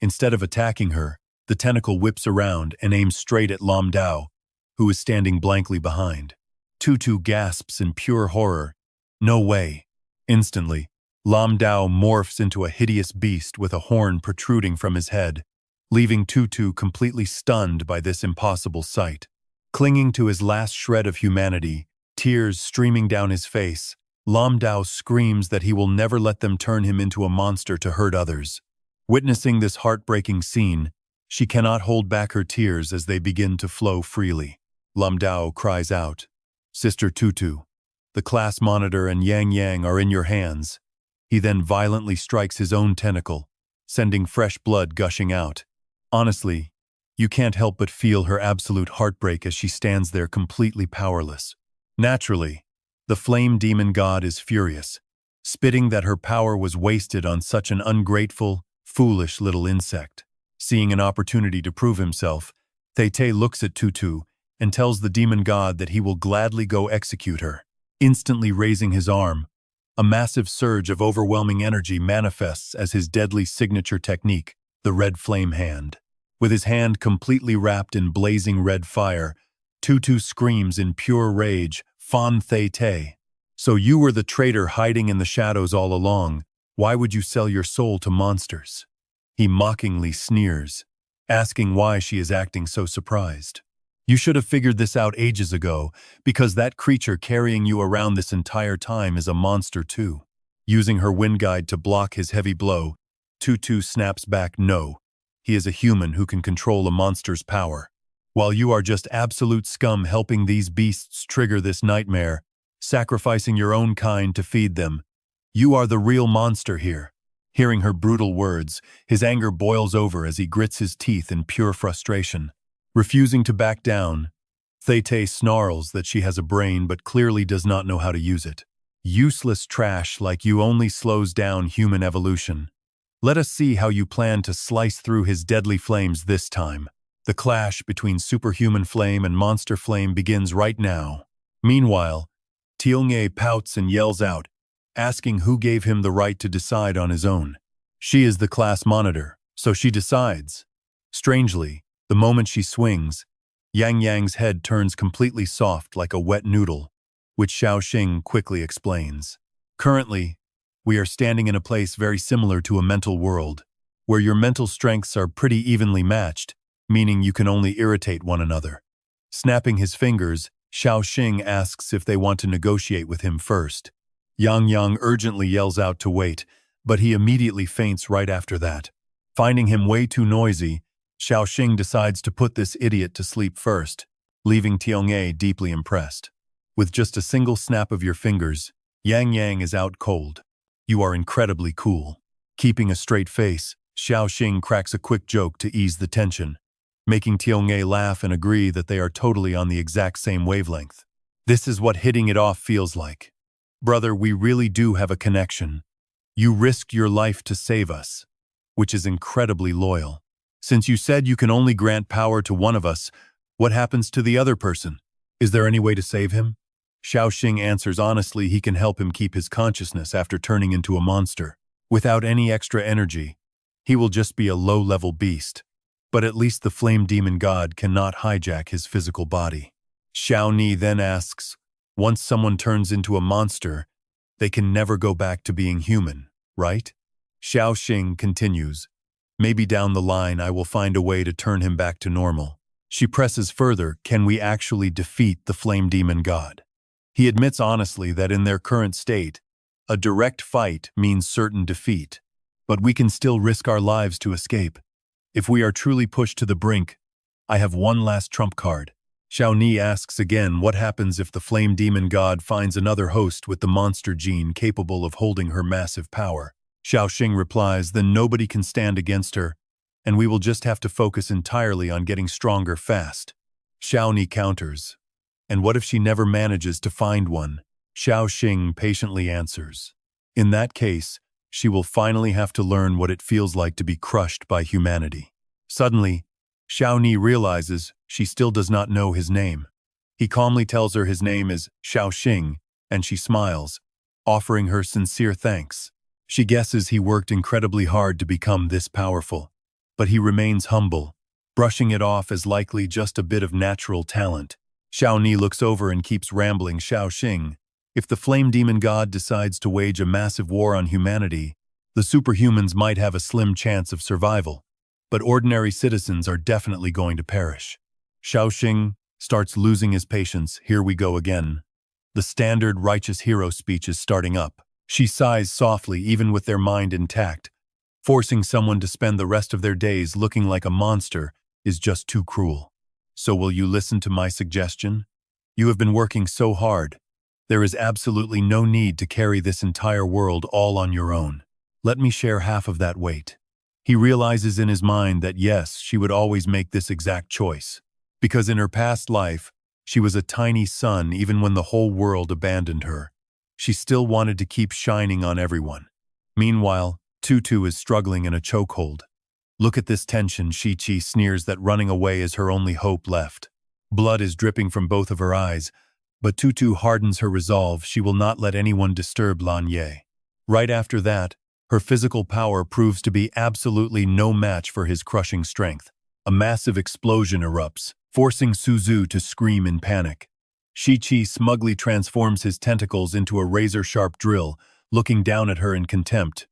Speaker 1: Instead of attacking her, the tentacle whips around and aims straight at Lam Dao, who is standing blankly behind. Tutu gasps in pure horror. No way. Instantly, Lam Dao morphs into a hideous beast with a horn protruding from his head, leaving Tutu completely stunned by this impossible sight. Clinging to his last shred of humanity, tears streaming down his face, Lam Dao screams that he will never let them turn him into a monster to hurt others. Witnessing this heartbreaking scene, she cannot hold back her tears as they begin to flow freely. Lam Dao cries out, Sister Tutu, the class monitor and Yang Yang are in your hands. He then violently strikes his own tentacle, sending fresh blood gushing out. Honestly, you can't help but feel her absolute heartbreak as she stands there completely powerless. Naturally, the flame demon god is furious, spitting that her power was wasted on such an ungrateful, foolish little insect. Seeing an opportunity to prove himself, Tei looks at Tutu and tells the demon god that he will gladly go execute her. Instantly raising his arm, a massive surge of overwhelming energy manifests as his deadly signature technique, the red flame hand. With his hand completely wrapped in blazing red fire, Tutu screams in pure rage, Fan Tei. So you were the traitor hiding in the shadows all along. Why would you sell your soul to monsters? He mockingly sneers, asking why she is acting so surprised. You should have figured this out ages ago, because that creature carrying you around this entire time is a monster too. Using her wind guide to block his heavy blow, Tutu snaps back no. He is a human who can control a monster's power. While you are just absolute scum helping these beasts trigger this nightmare, sacrificing your own kind to feed them, you are the real monster here. Hearing her brutal words, his anger boils over as he grits his teeth in pure frustration. Refusing to back down, Thete snarls that she has a brain but clearly does not know how to use it. Useless trash like you only slows down human evolution. Let us see how you plan to slice through his deadly flames this time. The clash between superhuman flame and monster flame begins right now. Meanwhile, Tiongye pouts and yells out, asking who gave him the right to decide on his own. She is the class monitor, so she decides. Strangely, the moment she swings, Yang Yang's head turns completely soft like a wet noodle, which Xiao Xing quickly explains. Currently, we are standing in a place very similar to a mental world, where your mental strengths are pretty evenly matched, meaning you can only irritate one another. Snapping his fingers, Xiao Xing asks if they want to negotiate with him first. Yang Yang urgently yells out to wait, but he immediately faints right after that. Finding him way too noisy, Xiao Xing decides to put this idiot to sleep first, leaving Tiongye deeply impressed. With just a single snap of your fingers, Yang Yang is out cold. You are incredibly cool. Keeping a straight face, Xiao Xing cracks a quick joke to ease the tension, making Tiongye laugh and agree that they are totally on the exact same wavelength. This is what hitting it off feels like. Brother, we really do have a connection. You risked your life to save us, which is incredibly loyal. Since you said you can only grant power to one of us, what happens to the other person? Is there any way to save him? Xiao Xing answers honestly he can help him keep his consciousness after turning into a monster. Without any extra energy, he will just be a low-level beast. But at least the flame demon god cannot hijack his physical body. Xiao Ni then asks, once someone turns into a monster, they can never go back to being human, right? Xiao Xing continues, maybe down the line I will find a way to turn him back to normal. She presses further, can we actually defeat the flame demon god? He admits honestly that in their current state, a direct fight means certain defeat, but we can still risk our lives to escape. If we are truly pushed to the brink, I have one last trump card. Xiao Ni asks again what happens if the flame demon god finds another host with the monster gene capable of holding her massive power. Xiao Xing replies, then nobody can stand against her, and we will just have to focus entirely on getting stronger fast. Xiao Ni counters, and what if she never manages to find one? Xiao Xing patiently answers, in that case, she will finally have to learn what it feels like to be crushed by humanity. Suddenly, Xiao Ni realizes she still does not know his name. He calmly tells her his name is Xiao Xing, and she smiles, offering her sincere thanks. She guesses he worked incredibly hard to become this powerful, but he remains humble, brushing it off as likely just a bit of natural talent. Xiao Ni looks over and keeps rambling, Xiao Xing, if the flame demon god decides to wage a massive war on humanity, the superhumans might have a slim chance of survival, but ordinary citizens are definitely going to perish. Xiao Xing starts losing his patience. Here we go again. The standard righteous hero speech is starting up. She sighs softly even with their mind intact. Forcing someone to spend the rest of their days looking like a monster is just too cruel. So will you listen to my suggestion? You have been working so hard. There is absolutely no need to carry this entire world all on your own. Let me share half of that weight. He realizes in his mind that yes, she would always make this exact choice. Because in her past life, she was a tiny sun even when the whole world abandoned her. She still wanted to keep shining on everyone. Meanwhile, Tutu is struggling in a chokehold. Look at this tension, Shi-Chi sneers that running away is her only hope left. Blood is dripping from both of her eyes, but Tutu hardens her resolve she will not let anyone disturb Lan Ye. Right after that, her physical power proves to be absolutely no match for his crushing strength. A massive explosion erupts, forcing Suzu to scream in panic. Shi-Chi smugly transforms his tentacles into a razor-sharp drill, looking down at her in contempt.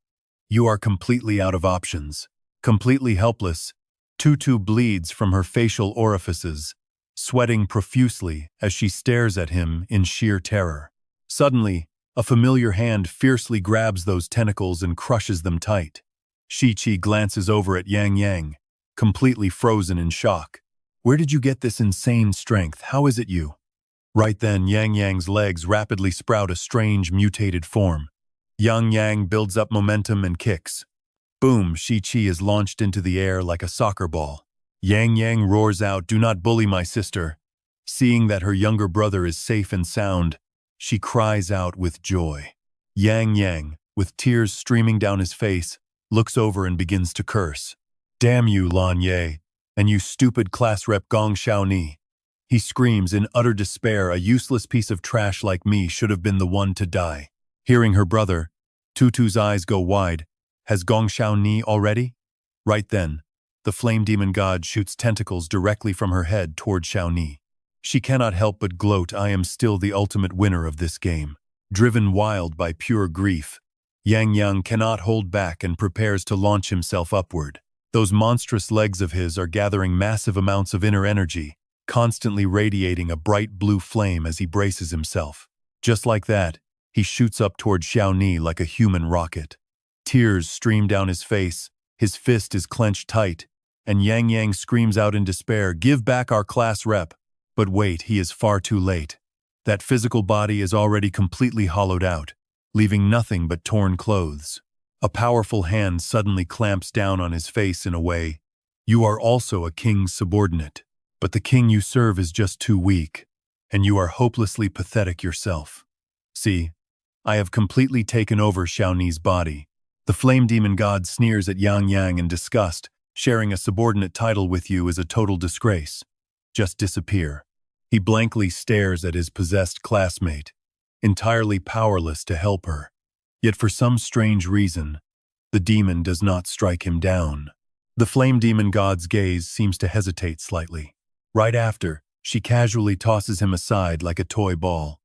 Speaker 1: You are completely out of options. Completely helpless, Tutu bleeds from her facial orifices, sweating profusely as she stares at him in sheer terror. Suddenly, a familiar hand fiercely grabs those tentacles and crushes them tight. Shi-Chi glances over at Yang Yang, completely frozen in shock. Where did you get this insane strength? How is it you? Right then, Yang Yang's legs rapidly sprout a strange, mutated form. Yang Yang builds up momentum and kicks. Boom, Shi-Chi is launched into the air like a soccer ball. Yang Yang roars out, "Do not bully my sister." Seeing that her younger brother is safe and sound, she cries out with joy. Yang Yang, with tears streaming down his face, looks over and begins to curse. "Damn you, Lan Ye, and you stupid class rep Gong Xiaoni." He screams in utter despair, "A useless piece of trash like me should have been the one to die." Hearing her brother, Tutu's eyes go wide. Has Gong Xiaoni already? Right then, the flame demon god shoots tentacles directly from her head toward Xiaoni. She cannot help but gloat, "I am still the ultimate winner of this game." Driven wild by pure grief, Yang Yang cannot hold back and prepares to launch himself upward. Those monstrous legs of his are gathering massive amounts of inner energy, constantly radiating a bright blue flame as he braces himself. Just like that, he shoots up toward Xiaoni like a human rocket. Tears stream down his face, his fist is clenched tight, and Yang Yang screams out in despair, "Give back our class rep." But wait, he is far too late. That physical body is already completely hollowed out, leaving nothing but torn clothes. A powerful hand suddenly clamps down on his face in a way, "You are also a king's subordinate, but the king you serve is just too weak, and you are hopelessly pathetic yourself. See, I have completely taken over Xiaoni's body." The flame demon god sneers at Yang Yang in disgust. "Sharing a subordinate title with you is a total disgrace. Just disappear." He blankly stares at his possessed classmate, entirely powerless to help her. Yet for some strange reason, the demon does not strike him down. The flame demon god's gaze seems to hesitate slightly. Right after, she casually tosses him aside like a toy ball.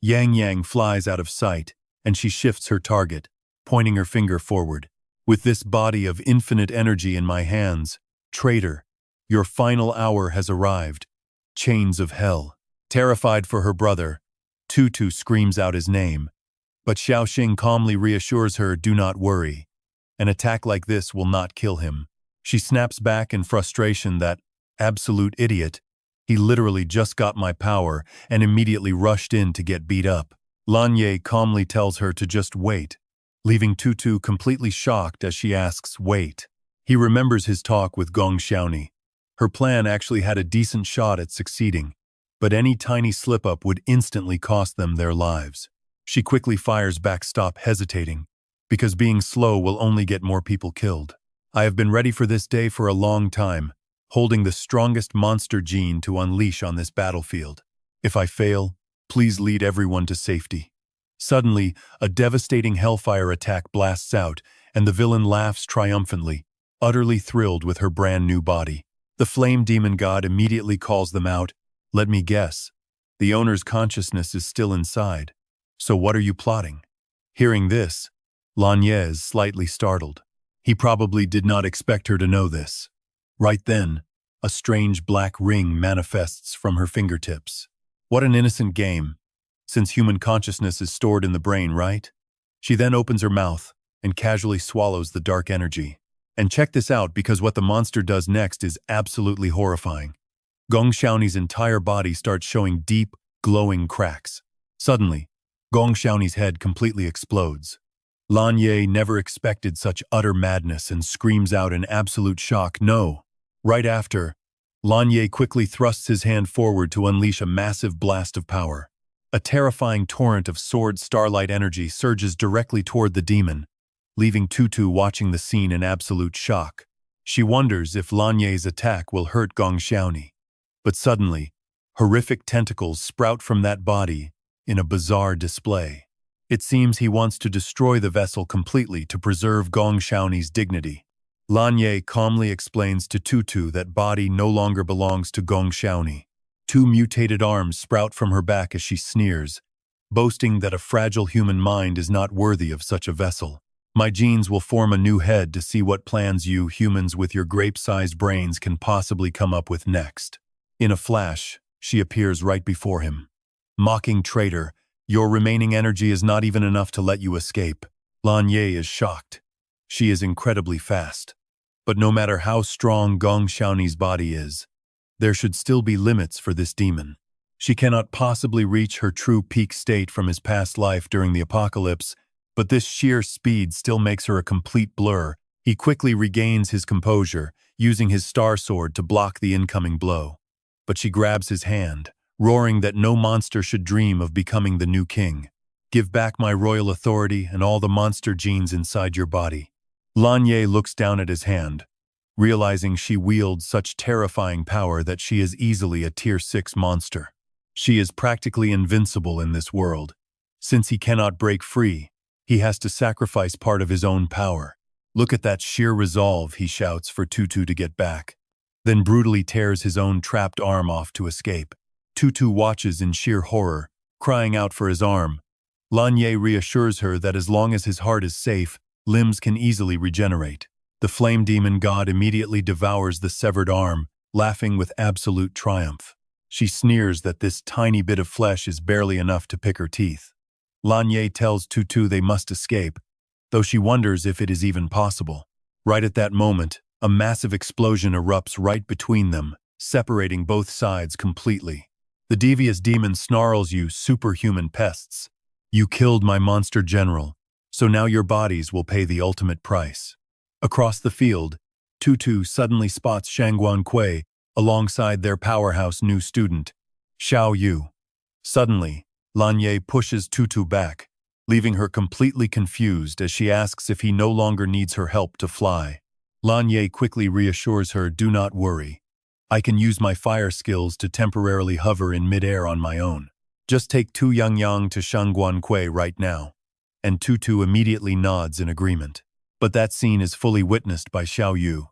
Speaker 1: Yang Yang flies out of sight, and she shifts her target, pointing her finger forward. "With this body of infinite energy in my hands, traitor, your final hour has arrived. Chains of hell." Terrified for her brother, Tutu screams out his name. But Xiao Xing calmly reassures her, "Do not worry. An attack like this will not kill him." She snaps back in frustration, "That absolute idiot. He literally just got my power and immediately rushed in to get beat up." Lan Ye calmly tells her to just wait, leaving Tutu completely shocked as she asks, "Wait." He remembers his talk with Gong Xiaoni. Her plan actually had a decent shot at succeeding, but any tiny slip-up would instantly cost them their lives. She quickly fires back, "Stop hesitating, because being slow will only get more people killed. I have been ready for this day for a long time, holding the strongest monster gene to unleash on this battlefield. If I fail, please lead everyone to safety." Suddenly, a devastating hellfire attack blasts out, and the villain laughs triumphantly, utterly thrilled with her brand new body. The flame demon god immediately calls them out. "Let me guess, the owner's consciousness is still inside. So what are you plotting?" Hearing this, Lan Ye is slightly startled. He probably did not expect her to know this. Right then, a strange black ring manifests from her fingertips. What an innocent game, since human consciousness is stored in the brain, right? She then opens her mouth and casually swallows the dark energy. And check this out, because what the monster does next is absolutely horrifying. Gong Xiaoni's entire body starts showing deep, glowing cracks. Suddenly, Gong Xiaoni's head completely explodes. Lan Ye never expected such utter madness and screams out in absolute shock, "No!" Right after, Lan Ye quickly thrusts his hand forward to unleash a massive blast of power. A terrifying torrent of sword starlight energy surges directly toward the demon, leaving Tutu watching the scene in absolute shock. She wonders if Lan Ye's attack will hurt Gong Xiaoni. But suddenly, horrific tentacles sprout from that body in a bizarre display. It seems he wants to destroy the vessel completely to preserve Gong Xiaoni's dignity. Lan Ye calmly explains to Tutu that body no longer belongs to Gong Xiaoni. Two mutated arms sprout from her back as she sneers, boasting that a fragile human mind is not worthy of such a vessel. My genes will form a new head to see what plans you humans with your grape-sized brains can possibly come up with next. In a flash, she appears right before him. Mocking traitor, your remaining energy is not even enough to let you escape. Lan Ye is shocked. She is incredibly fast. But no matter how strong Gong Xiaoni's body is, there should still be limits for this demon. She cannot possibly reach her true peak state from his past life during the apocalypse, but this sheer speed still makes her a complete blur. He quickly regains his composure, using his star sword to block the incoming blow. But she grabs his hand, roaring that no monster should dream of becoming the new king. Give back my royal authority and all the monster genes inside your body. Lan Ye looks down at his hand, realizing she wields such terrifying power that she is easily a Tier 6 monster. She is practically invincible in this world. Since he cannot break free, he has to sacrifice part of his own power. Look at that sheer resolve, he shouts for Tutu to get back, then brutally tears his own trapped arm off to escape. Tutu watches in sheer horror, crying out for his arm. Lan Ye reassures her that as long as his heart is safe, limbs can easily regenerate. The flame demon god immediately devours the severed arm, laughing with absolute triumph. She sneers that this tiny bit of flesh is barely enough to pick her teeth. Lan Ye tells Tutu they must escape, though she wonders if it is even possible. Right at that moment, a massive explosion erupts right between them, separating both sides completely. The devious demon snarls, "You superhuman pests. You killed my monster general, so now your bodies will pay the ultimate price." Across the field, Tutu suddenly spots Shangguan Kui alongside their powerhouse new student, Xiao Yu. Suddenly, Lan Ye pushes Tutu back, leaving her completely confused as she asks if he no longer needs her help to fly. Lan Ye quickly reassures her, "Do not worry. I can use my fire skills to temporarily hover in midair on my own. Just take Tu Yangyang to Shangguan Kui right now." And Tutu immediately nods in agreement. But that scene is fully witnessed by Xiao Yu.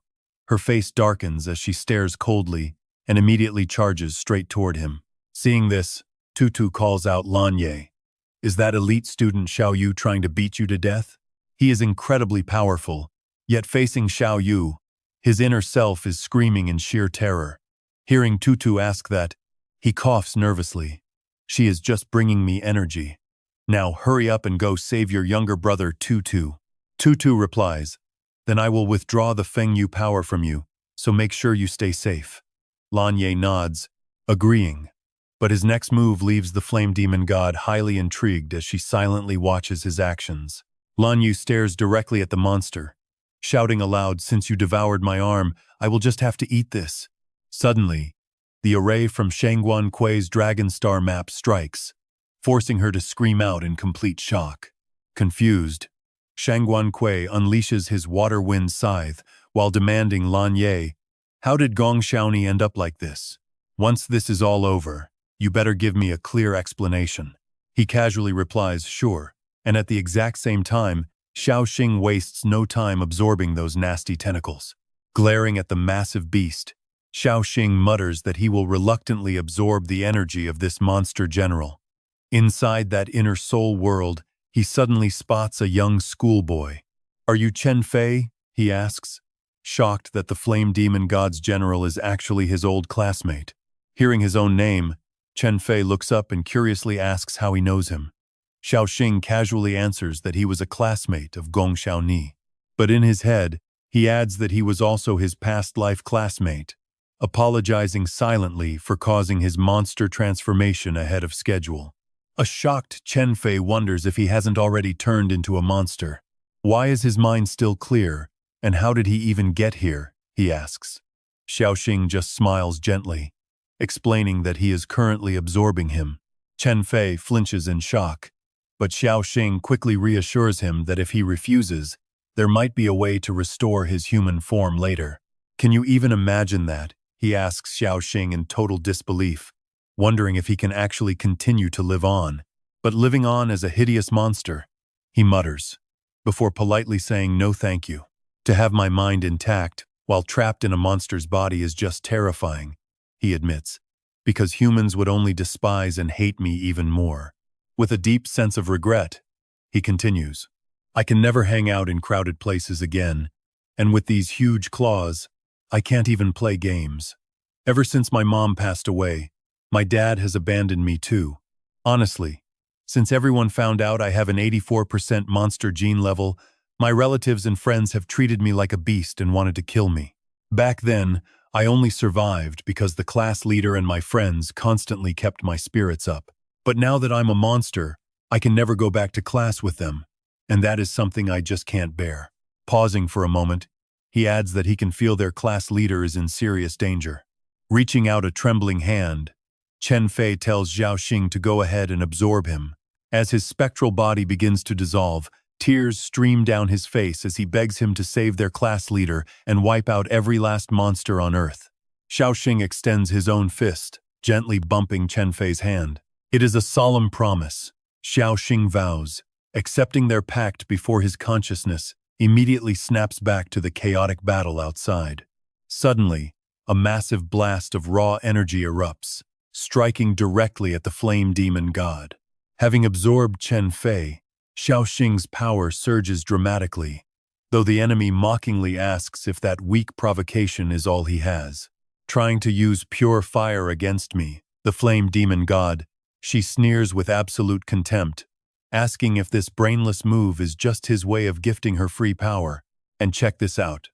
Speaker 1: Her face darkens as she stares coldly and immediately charges straight toward him. Seeing this, Tutu calls out, "Lan Ye, is that elite student Xiao Yu trying to beat you to death? He is incredibly powerful, yet facing Xiao Yu, his inner self is screaming in sheer terror." Hearing Tutu ask that, he coughs nervously. "She is just bringing me energy. Now hurry up and go save your younger brother Tutu." Tutu replies, "Then I will withdraw the Fengyu power from you, so make sure you stay safe." Lan Ye nods, agreeing, but his next move leaves the flame demon god highly intrigued as she silently watches his actions. Lan Yu stares directly at the monster, shouting aloud, "Since you devoured my arm, I will just have to eat this." Suddenly, the array from Shangguan Kui's Dragon Star map strikes, forcing her to scream out in complete shock. Confused, Shangguan Kui unleashes his water wind scythe while demanding, "Lan Ye, how did Gong Xiaoni end up like this? Once this is all over, you better give me a clear explanation." He casually replies, "Sure," and at the exact same time, Xiao Xing wastes no time absorbing those nasty tentacles. Glaring at the massive beast, Xiao Xing mutters that he will reluctantly absorb the energy of this monster general. Inside that inner soul world, he suddenly spots a young schoolboy. "Are you Chen Fei?" he asks, shocked that the flame demon god's general is actually his old classmate. Hearing his own name, Chen Fei looks up and curiously asks how he knows him. Xiao Xing casually answers that he was a classmate of Gong Xiaoni. But in his head, he adds that he was also his past life classmate, apologizing silently for causing his monster transformation ahead of schedule. A shocked Chen Fei wonders if he hasn't already turned into a monster. Why is his mind still clear, and how did he even get here, he asks. Xiao Xing just smiles gently, explaining that he is currently absorbing him. Chen Fei flinches in shock, but Xiao Xing quickly reassures him that if he refuses, there might be a way to restore his human form later. "Can you even imagine that?" he asks Xiao Xing in total disbelief, wondering if he can actually continue to live on. But living on as a hideous monster, he mutters, before politely saying, "No thank you. To have my mind intact while trapped in a monster's body is just terrifying," he admits, "because humans would only despise and hate me even more." With a deep sense of regret, he continues, I can never hang out in crowded places again, and with these huge claws, I can't even play games. Ever since my mom passed away, my dad has abandoned me too. Honestly, since everyone found out I have an 84% monster gene level, my relatives and friends have treated me like a beast and wanted to kill me. Back then, I only survived because the class leader and my friends constantly kept my spirits up. But now that I'm a monster, I can never go back to class with them, and that is something I just can't bear. Pausing for a moment, he adds that he can feel their class leader is in serious danger. Reaching out a trembling hand, Chen Fei tells Xiao Xing to go ahead and absorb him. As his spectral body begins to dissolve, tears stream down his face as he begs him to save their class leader and wipe out every last monster on Earth. Xiao Xing extends his own fist, gently bumping Chen Fei's hand. It is a solemn promise, Xiao Xing vows, accepting their pact before his consciousness immediately snaps back to the chaotic battle outside. Suddenly, a massive blast of raw energy erupts, striking directly at the flame demon god. Having absorbed Chen Fei, Xiao Xing's power surges dramatically, though the enemy mockingly asks if that weak provocation is all he has. Trying to use pure fire against me, the flame demon god, she sneers with absolute contempt, asking if this brainless move is just his way of gifting her free power. And check this out.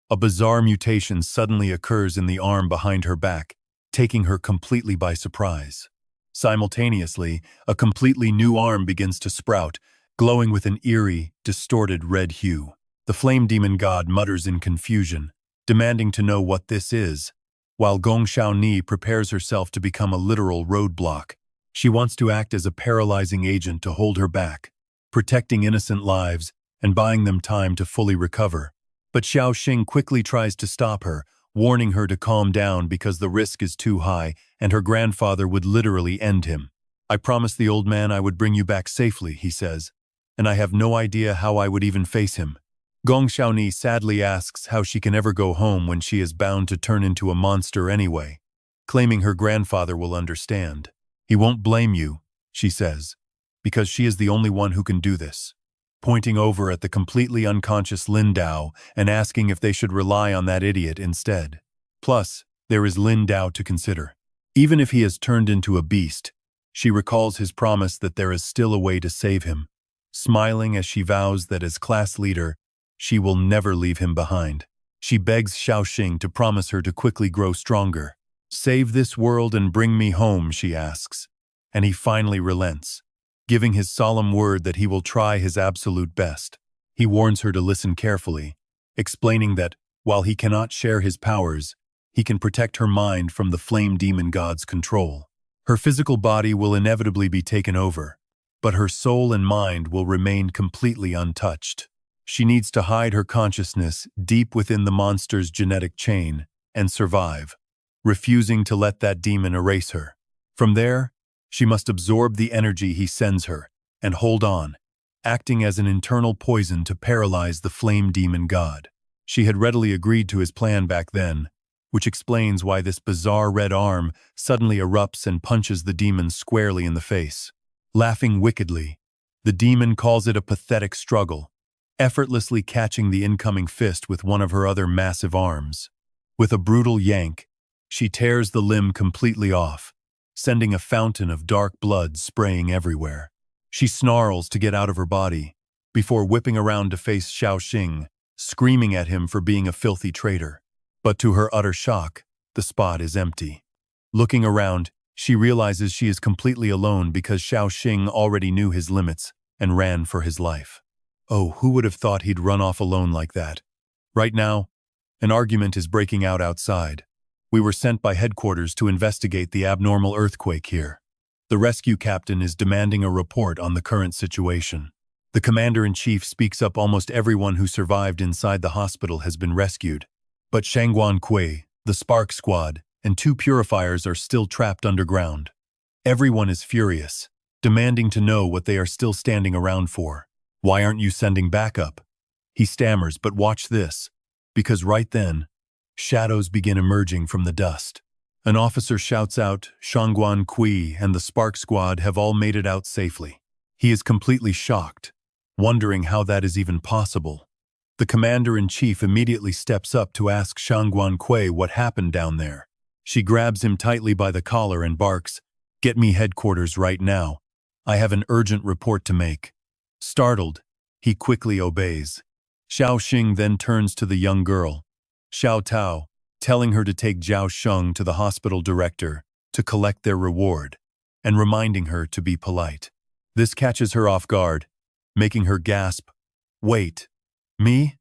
Speaker 1: A bizarre mutation suddenly occurs in the arm behind her back, taking her completely by surprise. Simultaneously, a completely new arm begins to sprout, glowing with an eerie, distorted red hue. The flame demon god mutters in confusion, demanding to know what this is, while Gong Xiaoni prepares herself to become a literal roadblock. She wants to act as a paralyzing agent to hold her back, protecting innocent lives and buying them time to fully recover. But Xiao Xing quickly tries to stop her, warning her to calm down because the risk is too high and her grandfather would literally end him. I promised the old man I would bring you back safely, he says, and I have no idea how I would even face him. Gong Xiaoni sadly asks how she can ever go home when she is bound to turn into a monster anyway, claiming her grandfather will understand. He won't blame you, she says, because she is the only one who can do this. Pointing over at the completely unconscious Lin Dao and asking if they should rely on that idiot instead. Plus, there is Lin Dao to consider. Even if he has turned into a beast, she recalls his promise that there is still a way to save him, smiling as she vows that as class leader, she will never leave him behind. She begs Xiao Xing to promise her to quickly grow stronger. Save this world and bring me home, she asks, and he finally relents, giving his solemn word that he will try his absolute best. He warns her to listen carefully, explaining that, while he cannot share his powers, he can protect her mind from the flame demon god's control. Her physical body will inevitably be taken over, but her soul and mind will remain completely untouched. She needs to hide her consciousness deep within the monster's genetic chain and survive, refusing to let that demon erase her. From there, she must absorb the energy he sends her and hold on, acting as an internal poison to paralyze the flame demon god. She had readily agreed to his plan back then, which explains why this bizarre red arm suddenly erupts and punches the demon squarely in the face. Laughing wickedly, the demon calls it a pathetic struggle, effortlessly catching the incoming fist with one of her other massive arms. With a brutal yank, she tears the limb completely off, sending a fountain of dark blood spraying everywhere. She snarls to get out of her body, before whipping around to face Xiao Xing, screaming at him for being a filthy traitor. But to her utter shock, the spot is empty. Looking around, she realizes she is completely alone because Xiao Xing already knew his limits and ran for his life. Oh, who would have thought he'd run off alone like that? Right now, an argument is breaking out outside. We were sent by headquarters to investigate the abnormal earthquake here. The rescue captain is demanding a report on the current situation. The commander-in-chief speaks up almost everyone who survived inside the hospital has been rescued. But Shangguan Kui, the Spark Squad, and 2 purifiers are still trapped underground. Everyone is furious, demanding to know what they are still standing around for. Why aren't you sending backup? He stammers, but watch this, because right then, shadows begin emerging from the dust. An officer shouts out, Shangguan Kui and the Spark Squad have all made it out safely. He is completely shocked, wondering how that is even possible. The commander-in-chief immediately steps up to ask Shangguan Kui what happened down there. She grabs him tightly by the collar and barks, "Get me headquarters right now. I have an urgent report to make." Startled, he quickly obeys. Xiao Xing then turns to the young girl, Xiao Tao, telling her to take Xiao Sheng to the hospital director to collect their reward, and reminding her to be polite. This catches her off guard, making her gasp, "Wait, me?"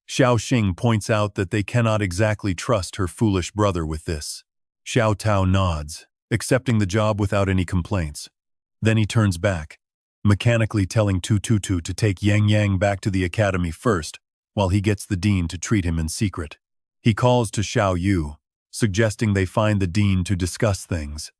Speaker 1: Xiao Xing points out that they cannot exactly trust her foolish brother with this. Xiao Tao nods, accepting the job without any complaints. Then he turns back, mechanically telling Tu Tutu to take Yang Yang back to the academy first, while he gets the dean to treat him in secret. He calls to Xiao Yu, suggesting they find the dean to discuss things.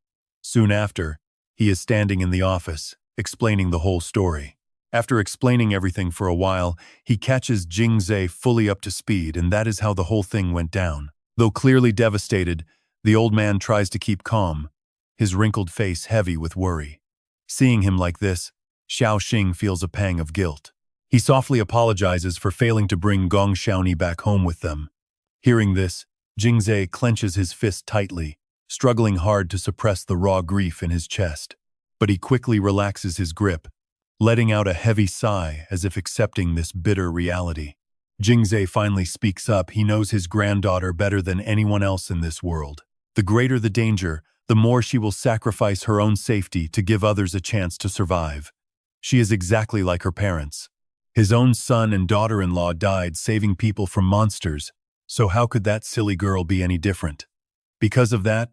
Speaker 1: Soon after, he is standing in the office, explaining the whole story. After explaining everything for a while, he catches Jingzhe fully up to speed, and that is how the whole thing went down. Though clearly devastated, the old man tries to keep calm, his wrinkled face heavy with worry. Seeing him like this, Xiao Xing feels a pang of guilt. He softly apologizes for failing to bring Gong Xiaoni back home with them. Hearing this, Jingzhe clenches his fist tightly, struggling hard to suppress the raw grief in his chest. But he quickly relaxes his grip, letting out a heavy sigh as if accepting this bitter reality. Jingzhe finally speaks up. He knows his granddaughter better than anyone else in this world. The greater the danger, the more she will sacrifice her own safety to give others a chance to survive. She is exactly like her parents. His own son and daughter-in-law died saving people from monsters, so how could that silly girl be any different? Because of that,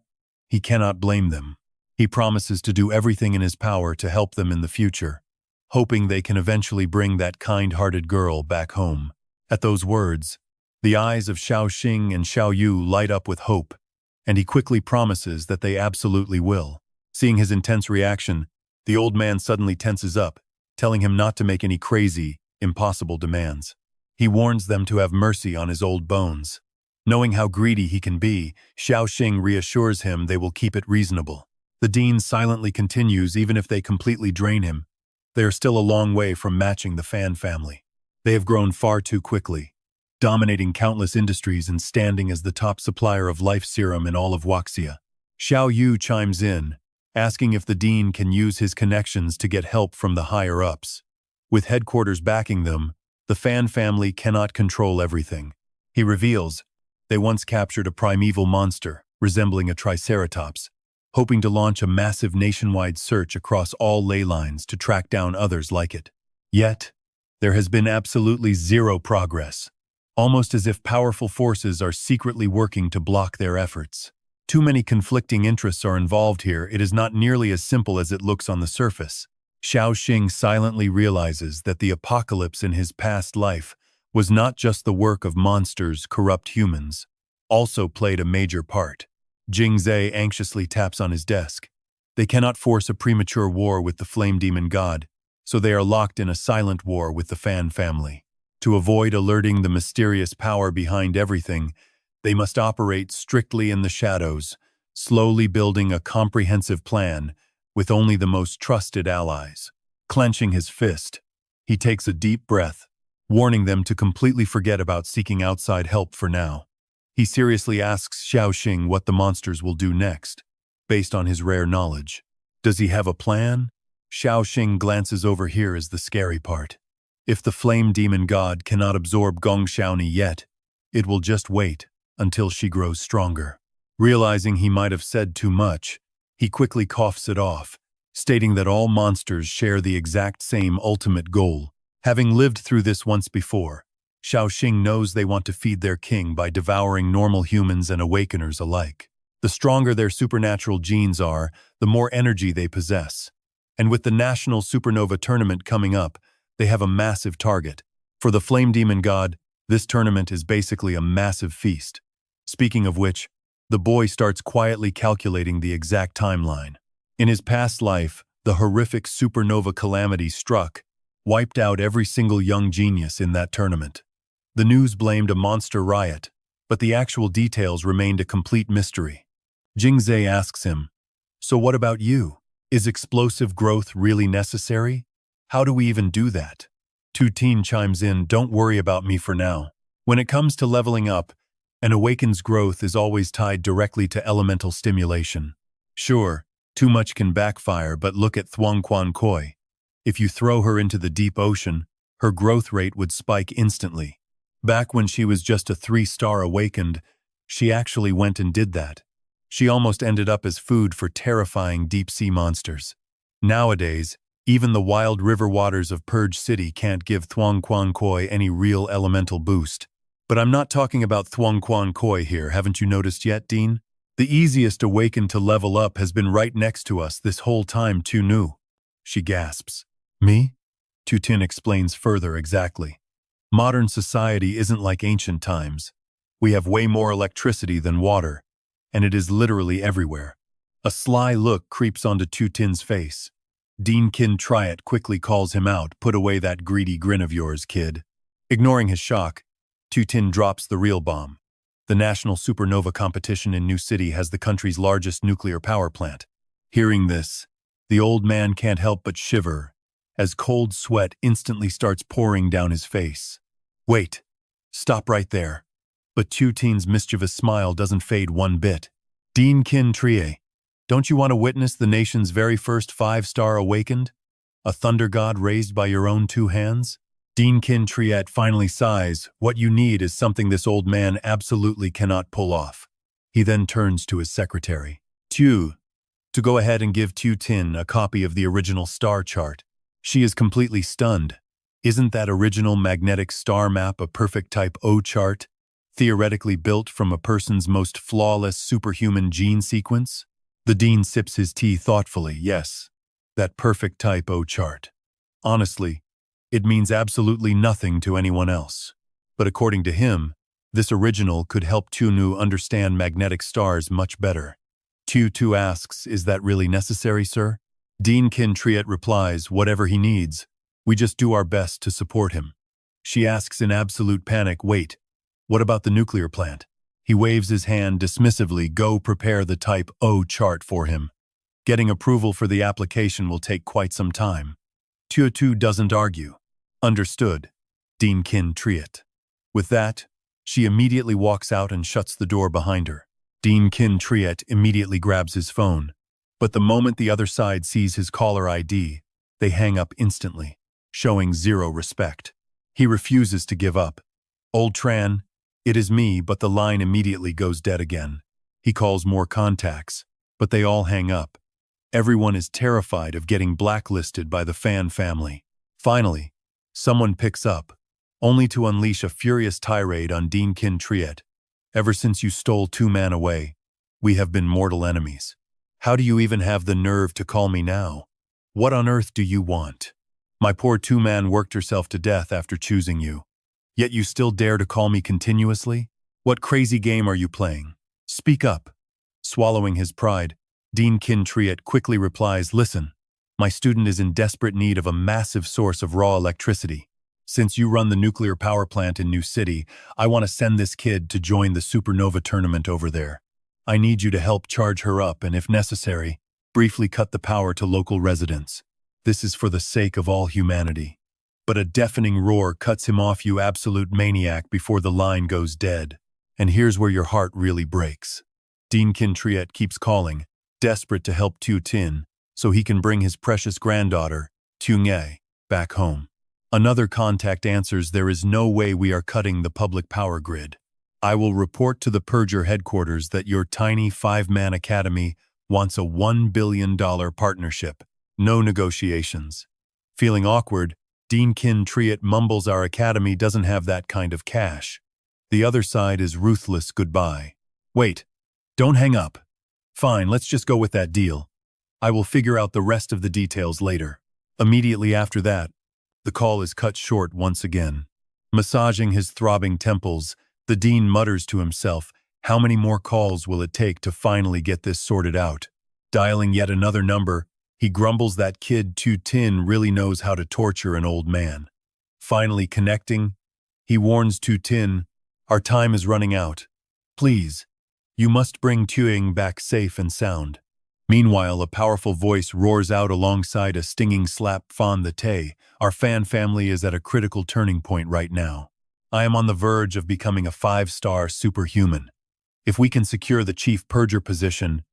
Speaker 1: he cannot blame them. He promises to do everything in his power to help them in the future, hoping they can eventually bring that kind-hearted girl back home. At those words, the eyes of Xiao Xing and Xiao Yu light up with hope, and he quickly promises that they absolutely will. Seeing his intense reaction, the old man suddenly tenses up, telling him not to make any crazy, impossible demands. He warns them to have mercy on his old bones. Knowing how greedy he can be, Xiao Xing reassures him they will keep it reasonable. The dean silently continues even if they completely drain him. They are still a long way from matching the Fan family. They have grown far too quickly, dominating countless industries and standing as the top supplier of life serum in all of Wuxia. Xiao Yu chimes in, asking if the dean can use his connections to get help from the higher-ups. With headquarters backing them, the Fan family cannot control everything. He reveals they once captured a primeval monster resembling a triceratops, hoping to launch a massive nationwide search across all ley lines to track down others like it. Yet, there has been absolutely zero progress, almost as if powerful forces are secretly working to block their efforts. Too many conflicting interests are involved here. It is not nearly as simple as it looks on the surface. Xiao Xing silently realizes that the apocalypse in his past life was not just the work of monsters, corrupt humans, also played a major part. Jingzhe anxiously taps on his desk. They cannot force a premature war with the Flame Demon God, so they are locked in a silent war with the Fan family. To avoid alerting the mysterious power behind everything, they must operate strictly in the shadows, slowly building a comprehensive plan with only the most trusted allies. Clenching his fist, he takes a deep breath, warning them to completely forget about seeking outside help for now. He seriously asks Xiao Xing what the monsters will do next, based on his rare knowledge. Does he have a plan? Xiao Xing glances over. Here is the scary part. If the Flame Demon God cannot absorb Gong Xiaoni yet, it will just wait until she grows stronger. Realizing he might have said too much, he quickly coughs it off, stating that all monsters share the exact same ultimate goal. Having lived through this once before, Xiao Xing knows they want to feed their king by devouring normal humans and awakeners alike. The stronger their supernatural genes are, the more energy they possess. And with the National Supernova Tournament coming up, they have a massive target. For the Flame Demon God, this tournament is basically a massive feast. Speaking of which, the boy starts quietly calculating the exact timeline. In his past life, the horrific supernova calamity struck, wiped out every single young genius in that tournament. The news blamed a monster riot, but the actual details remained a complete mystery. Jingzhe asks him, "So what about you? Is explosive growth really necessary? How do we even do that?" Tu Tin chimes in, don't worry about me for now. When it comes to leveling up, an awakened's growth is always tied directly to elemental stimulation. Sure, too much can backfire, but look at Thuong Quan Koi. If you throw her into the deep ocean, her growth rate would spike instantly. Back when she was just a 3-star awakened, she actually went and did that. She almost ended up as food for terrifying deep-sea monsters. Nowadays, even the wild river waters of Purge City can't give Thuong Quan Koi any real elemental boost. But I'm not talking about Thuong Quan Koi here, haven't you noticed yet, Dean? The easiest awakened to level up has been right next to us this whole time, Tu Nu. She gasps. Me? Tu Tin explains further exactly. Modern society isn't like ancient times. We have way more electricity than water, and it is literally everywhere. A sly look creeps onto Tu Tin's face. Dean Kin Triet quickly calls him out, put away that greedy grin of yours, kid. Ignoring his shock, Tu Tin drops the real bomb. The National Supernova Competition in New City has the country's largest nuclear power plant. Hearing this, the old man can't help but shiver, as cold sweat instantly starts pouring down his face. Wait, stop right there. But Tu Tin's mischievous smile doesn't fade one bit. Dean Kin Triet, don't you want to witness the nation's very first 5-star awakened? A thunder god raised by your own 2 hands? Dean Kin Triet finally sighs. What you need is something this old man absolutely cannot pull off. He then turns to his secretary, Tu, to go ahead and give Tu Tin a copy of the original star chart. She is completely stunned. Isn't that original magnetic star map a perfect type O chart, theoretically built from a person's most flawless superhuman gene sequence? The dean sips his tea thoughtfully. Yes, that perfect type O chart. Honestly, it means absolutely nothing to anyone else. But according to him, this original could help Tu Nu understand magnetic stars much better. Tu asks, is that really necessary, sir? Dean Kin Triet replies, whatever he needs. We just do our best to support him. She asks in absolute panic, wait, what about the nuclear plant? He waves his hand dismissively, go prepare the type O chart for him. Getting approval for the application will take quite some time. Tu doesn't argue. Understood, Dean Kin Triet. With that, she immediately walks out and shuts the door behind her. Dean Kin Triet immediately grabs his phone. But the moment the other side sees his caller ID, they hang up instantly, showing zero respect. He refuses to give up. Old Tran, it is me, but the line immediately goes dead again. He calls more contacts, but they all hang up. Everyone is terrified of getting blacklisted by the Fan family. Finally, someone picks up, only to unleash a furious tirade on Dean Kin Triet. Ever since you stole 2-man away, we have been mortal enemies. How do you even have the nerve to call me now? What on earth do you want? My poor 2-man worked herself to death after choosing you. Yet you still dare to call me continuously? What crazy game are you playing? Speak up. Swallowing his pride, Dean Kin Triet quickly replies, listen, my student is in desperate need of a massive source of raw electricity. Since you run the nuclear power plant in New City, I want to send this kid to join the supernova tournament over there. I need you to help charge her up and, if necessary, briefly cut the power to local residents. This is for the sake of all humanity. But a deafening roar cuts him off, you absolute maniac, before the line goes dead. And here's where your heart really breaks. Dean Kin Triet keeps calling, desperate to help Tu Tin, so he can bring his precious granddaughter, Tu Nge, back home. Another contact answers, there is no way we are cutting the public power grid. I will report to the Purger headquarters that your tiny 5-man academy wants a $1 billion partnership. No negotiations. Feeling awkward, Dean Kin Triet mumbles, our academy doesn't have that kind of cash. The other side is ruthless goodbye. Wait, don't hang up. Fine, let's just go with that deal. I will figure out the rest of the details later. Immediately after that, the call is cut short once again. Massaging his throbbing temples, the dean mutters to himself, how many more calls will it take to finally get this sorted out? Dialing yet another number, he grumbles that kid Tu Tin really knows how to torture an old man. Finally connecting, he warns Tu Tin, our time is running out. Please, you must bring Tuing back safe and sound. Meanwhile, a powerful voice roars out alongside a stinging slap. Fan the Tay, our fan family is at a critical turning point right now. I am on the verge of becoming a 5-star superhuman. If we can secure the chief purger position,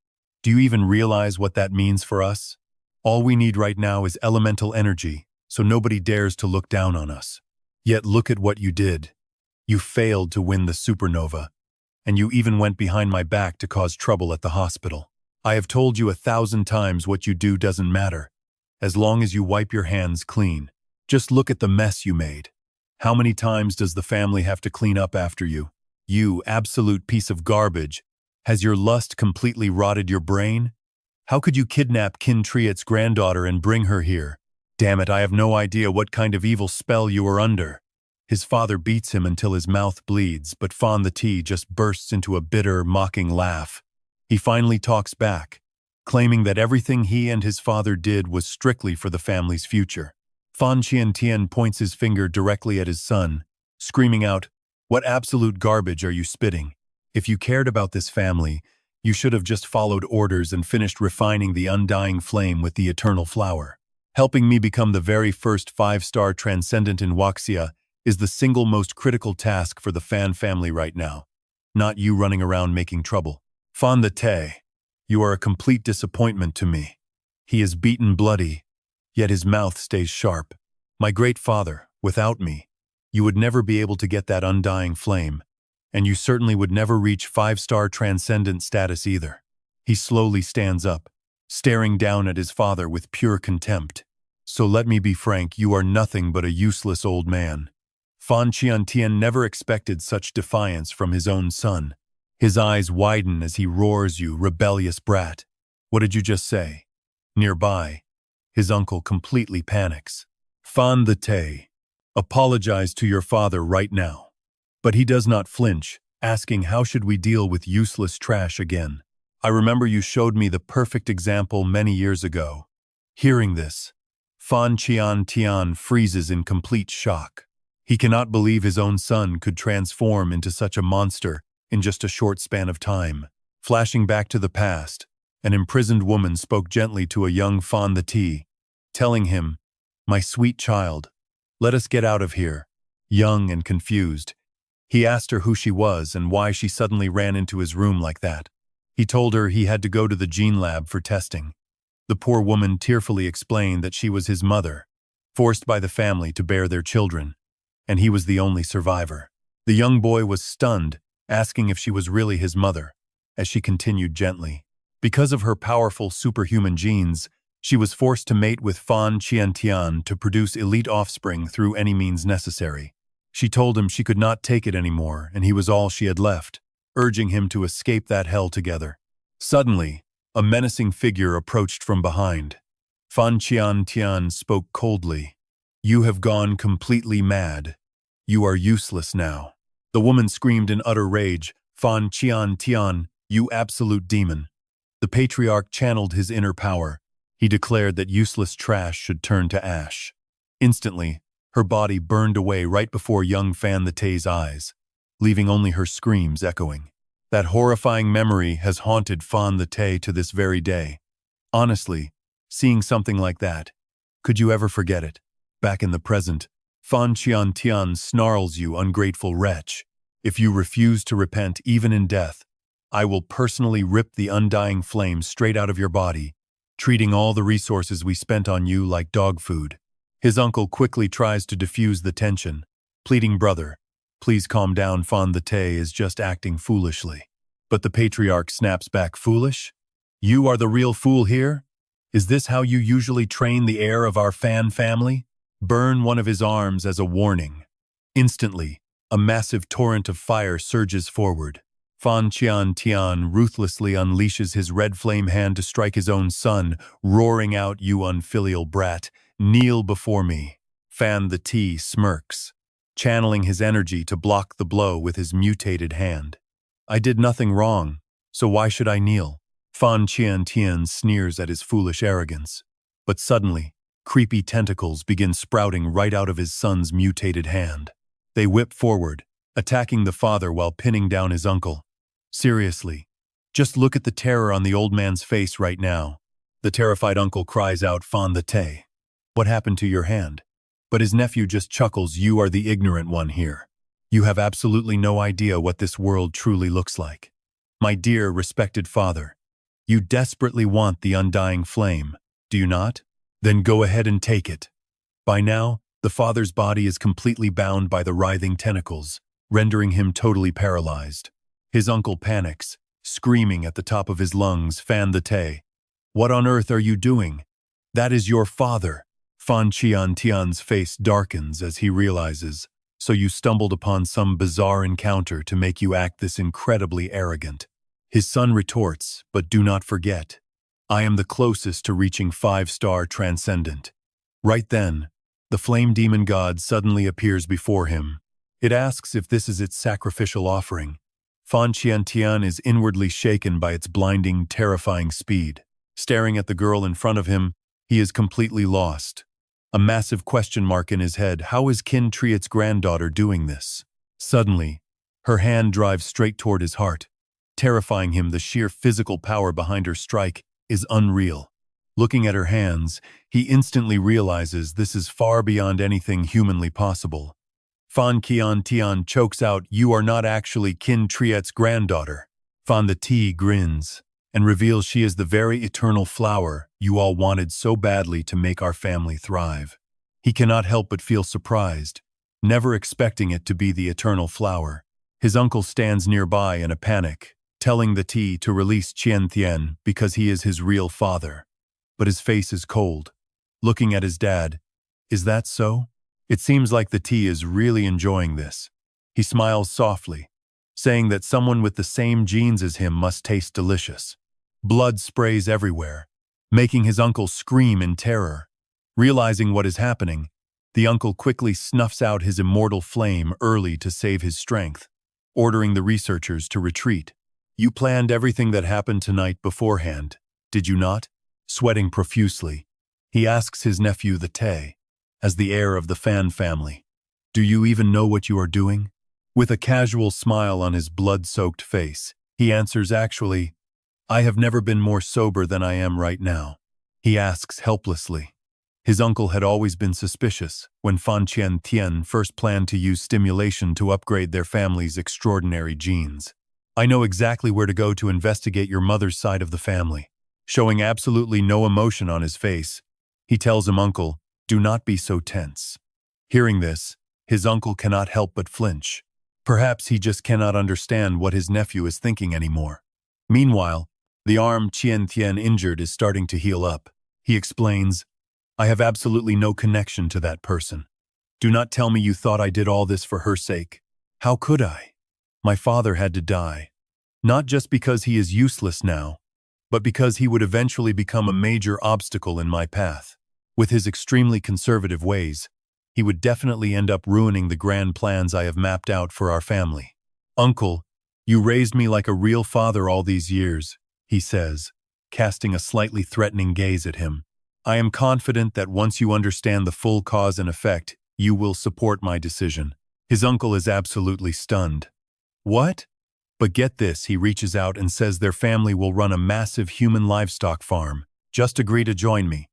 Speaker 1: do you even realize what that means for us? All we need right now is elemental energy, so nobody dares to look down on us. Yet look at what you did. You failed to win the supernova, and you even went behind my back to cause trouble at the hospital. I have told you 1,000 times what you do doesn't matter, as long as you wipe your hands clean. Just look at the mess you made. How many times does the family have to clean up after you? You absolute piece of garbage. Has your lust completely rotted your brain? How could you kidnap Kin Triet's granddaughter and bring her here? Damn it, I have no idea what kind of evil spell you are under. His father beats him until his mouth bleeds, but Fan the Tea just bursts into a bitter, mocking laugh. He finally talks back, claiming that everything he and his father did was strictly for the family's future. Fan Qiantian points his finger directly at his son, screaming out, "What absolute garbage are you spitting? If you cared about this family, you should have just followed orders and finished refining the undying flame with the eternal flower. Helping me become the very first 5-star transcendent in Wuxia is the single most critical task for the fan family right now, not you running around making trouble. Fan the Tay, you are a complete disappointment to me. He is beaten bloody, yet his mouth stays sharp. My great father, without me, you would never be able to get that undying flame, and you certainly would never reach 5-star transcendent status either." He slowly stands up, staring down at his father with pure contempt. "So let me be frank, you are nothing but a useless old man." Fan Qiantian never expected such defiance from his own son. His eyes widen as he roars, "You rebellious brat. What did you just say?" Nearby, his uncle completely panics. "Fan the Tay, apologize to your father right now." But he does not flinch, asking, "How should we deal with useless trash again? I remember you showed me the perfect example many years ago." Hearing this, Fan Qiantian freezes in complete shock. He cannot believe his own son could transform into such a monster in just a short span of time. Flashing back to the past, an imprisoned woman spoke gently to a young Fan the Tea, telling him, "My sweet child, let us get out of here." Young and confused, he asked her who she was and why she suddenly ran into his room like that. He told her he had to go to the gene lab for testing. The poor woman tearfully explained that she was his mother, forced by the family to bear their children, and he was the only survivor. The young boy was stunned, asking if she was really his mother, as she continued gently. Because of her powerful superhuman genes, she was forced to mate with Fan Qiantian to produce elite offspring through any means necessary. She told him she could not take it anymore, and he was all she had left, urging him to escape that hell together. Suddenly, a menacing figure approached from behind. Fan Qiantian spoke coldly. "You have gone completely mad. You are useless now." The woman screamed in utter rage, "Fan Qiantian, you absolute demon." The patriarch channeled his inner power. He declared that useless trash should turn to ash. Instantly, her body burned away right before young Fan the Tay's eyes, leaving only her screams echoing. That horrifying memory has haunted Fan the Tay to this very day. Honestly, seeing something like that, could you ever forget it? Back in the present, Fan Qiantian snarls, "You ungrateful wretch. If you refuse to repent even in death, I will personally rip the undying flame straight out of your body, treating all the resources we spent on you like dog food." His uncle quickly tries to diffuse the tension, pleading, "Brother, please calm down, Fan the Tay is just acting foolishly." But the patriarch snaps back, "Foolish? You are the real fool here? Is this how you usually train the heir of our fan family?" Burn one of his arms as a warning. Instantly, a massive torrent of fire surges forward. Fan Qiantian ruthlessly unleashes his red flame hand to strike his own son, roaring out, "You unfilial brat, kneel before me." Fan the Tea smirks, channeling his energy to block the blow with his mutated hand. "I did nothing wrong, so why should I kneel?" Fan Qiantian sneers at his foolish arrogance. But suddenly, creepy tentacles begin sprouting right out of his son's mutated hand. They whip forward, attacking the father while pinning down his uncle. Seriously, Just look at the terror on the old man's face right now. The terrified uncle cries out, Fan the Te. What happened to your hand? But his nephew just chuckles, you are the ignorant one here. You have absolutely no idea what this world truly looks like. My dear, respected father, you desperately want the undying flame, do you not? Then go ahead and take it. By now, the father's body is completely bound by the writhing tentacles, rendering him totally paralyzed. His uncle panics, screaming at the top of his lungs, Fan the Te. What on earth are you doing? That is your father. Fan Tian's face darkens as he realizes, so you stumbled upon some bizarre encounter to make you act this incredibly arrogant. His son retorts, but do not forget, I am the closest to reaching 5-star transcendent. Right then, the flame demon god suddenly appears before him. It asks if this is its sacrificial offering. Fan Tian is inwardly shaken by its blinding, terrifying speed. Staring at the girl in front of him, he is completely lost. A massive question mark in his head, how is Qin Triet's granddaughter doing this? Suddenly, her hand drives straight toward his heart. Terrifying him, the sheer physical power behind her strike is unreal. Looking at her hands, he instantly realizes this is far beyond anything humanly possible. Fan Tian chokes out, you are not actually Qin Triet's granddaughter. Fan the Te grins and reveals she is the very eternal flower you all wanted so badly to make our family thrive. He cannot help but feel surprised, never expecting it to be the eternal flower. His uncle stands nearby in a panic, telling the Te to release Qian because he is his real father. But his face is cold. Looking at his dad, is that so? It seems like the Te is really enjoying this. He smiles softly, saying that someone with the same genes as him must taste delicious. Blood sprays everywhere, making his uncle scream in terror. Realizing what is happening, the uncle quickly snuffs out his immortal flame early to save his strength, ordering the researchers to retreat. You planned everything that happened tonight beforehand, did you not? Sweating profusely, he asks his nephew the Te, as the heir of the Fan family. Do you even know what you are doing? With a casual smile on his blood-soaked face, he answers, actually, I have never been more sober than I am right now. He asks helplessly. His uncle had always been suspicious when Fan Tian first planned to use stimulation to upgrade their family's extraordinary genes. I know exactly where to go to investigate your mother's side of the family. Showing absolutely no emotion on his face, he tells him, Uncle, do not be so tense. Hearing this, his uncle cannot help but flinch. Perhaps he just cannot understand what his nephew is thinking anymore. Meanwhile, the arm Qian injured is starting to heal up. He explains, I have absolutely no connection to that person. Do not tell me you thought I did all this for her sake. How could I? My father had to die. Not just because he is useless now, but because he would eventually become a major obstacle in my path. With his extremely conservative ways, he would definitely end up ruining the grand plans I have mapped out for our family. Uncle, you raised me like a real father all these years, he says, casting a slightly threatening gaze at him. I am confident that once you understand the full cause and effect, you will support my decision. His uncle is absolutely stunned. What? But get this, he reaches out and says their family will run a massive human livestock farm. Just agree to join me,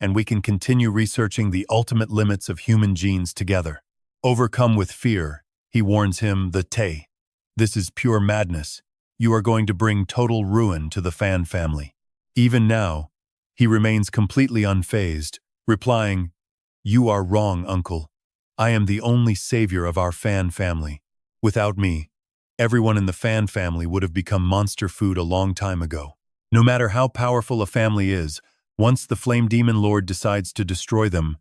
Speaker 1: and we can continue researching the ultimate limits of human genes together. Overcome with fear, he warns him, the Te. This is pure madness. You are going to bring total ruin to the Fan family. Even now, he remains completely unfazed, replying, You are wrong, Uncle. I am the only savior of our Fan family. Without me, everyone in the Fan family would have become monster food a long time ago. No matter how powerful a family is, once the Flame Demon Lord decides to destroy them,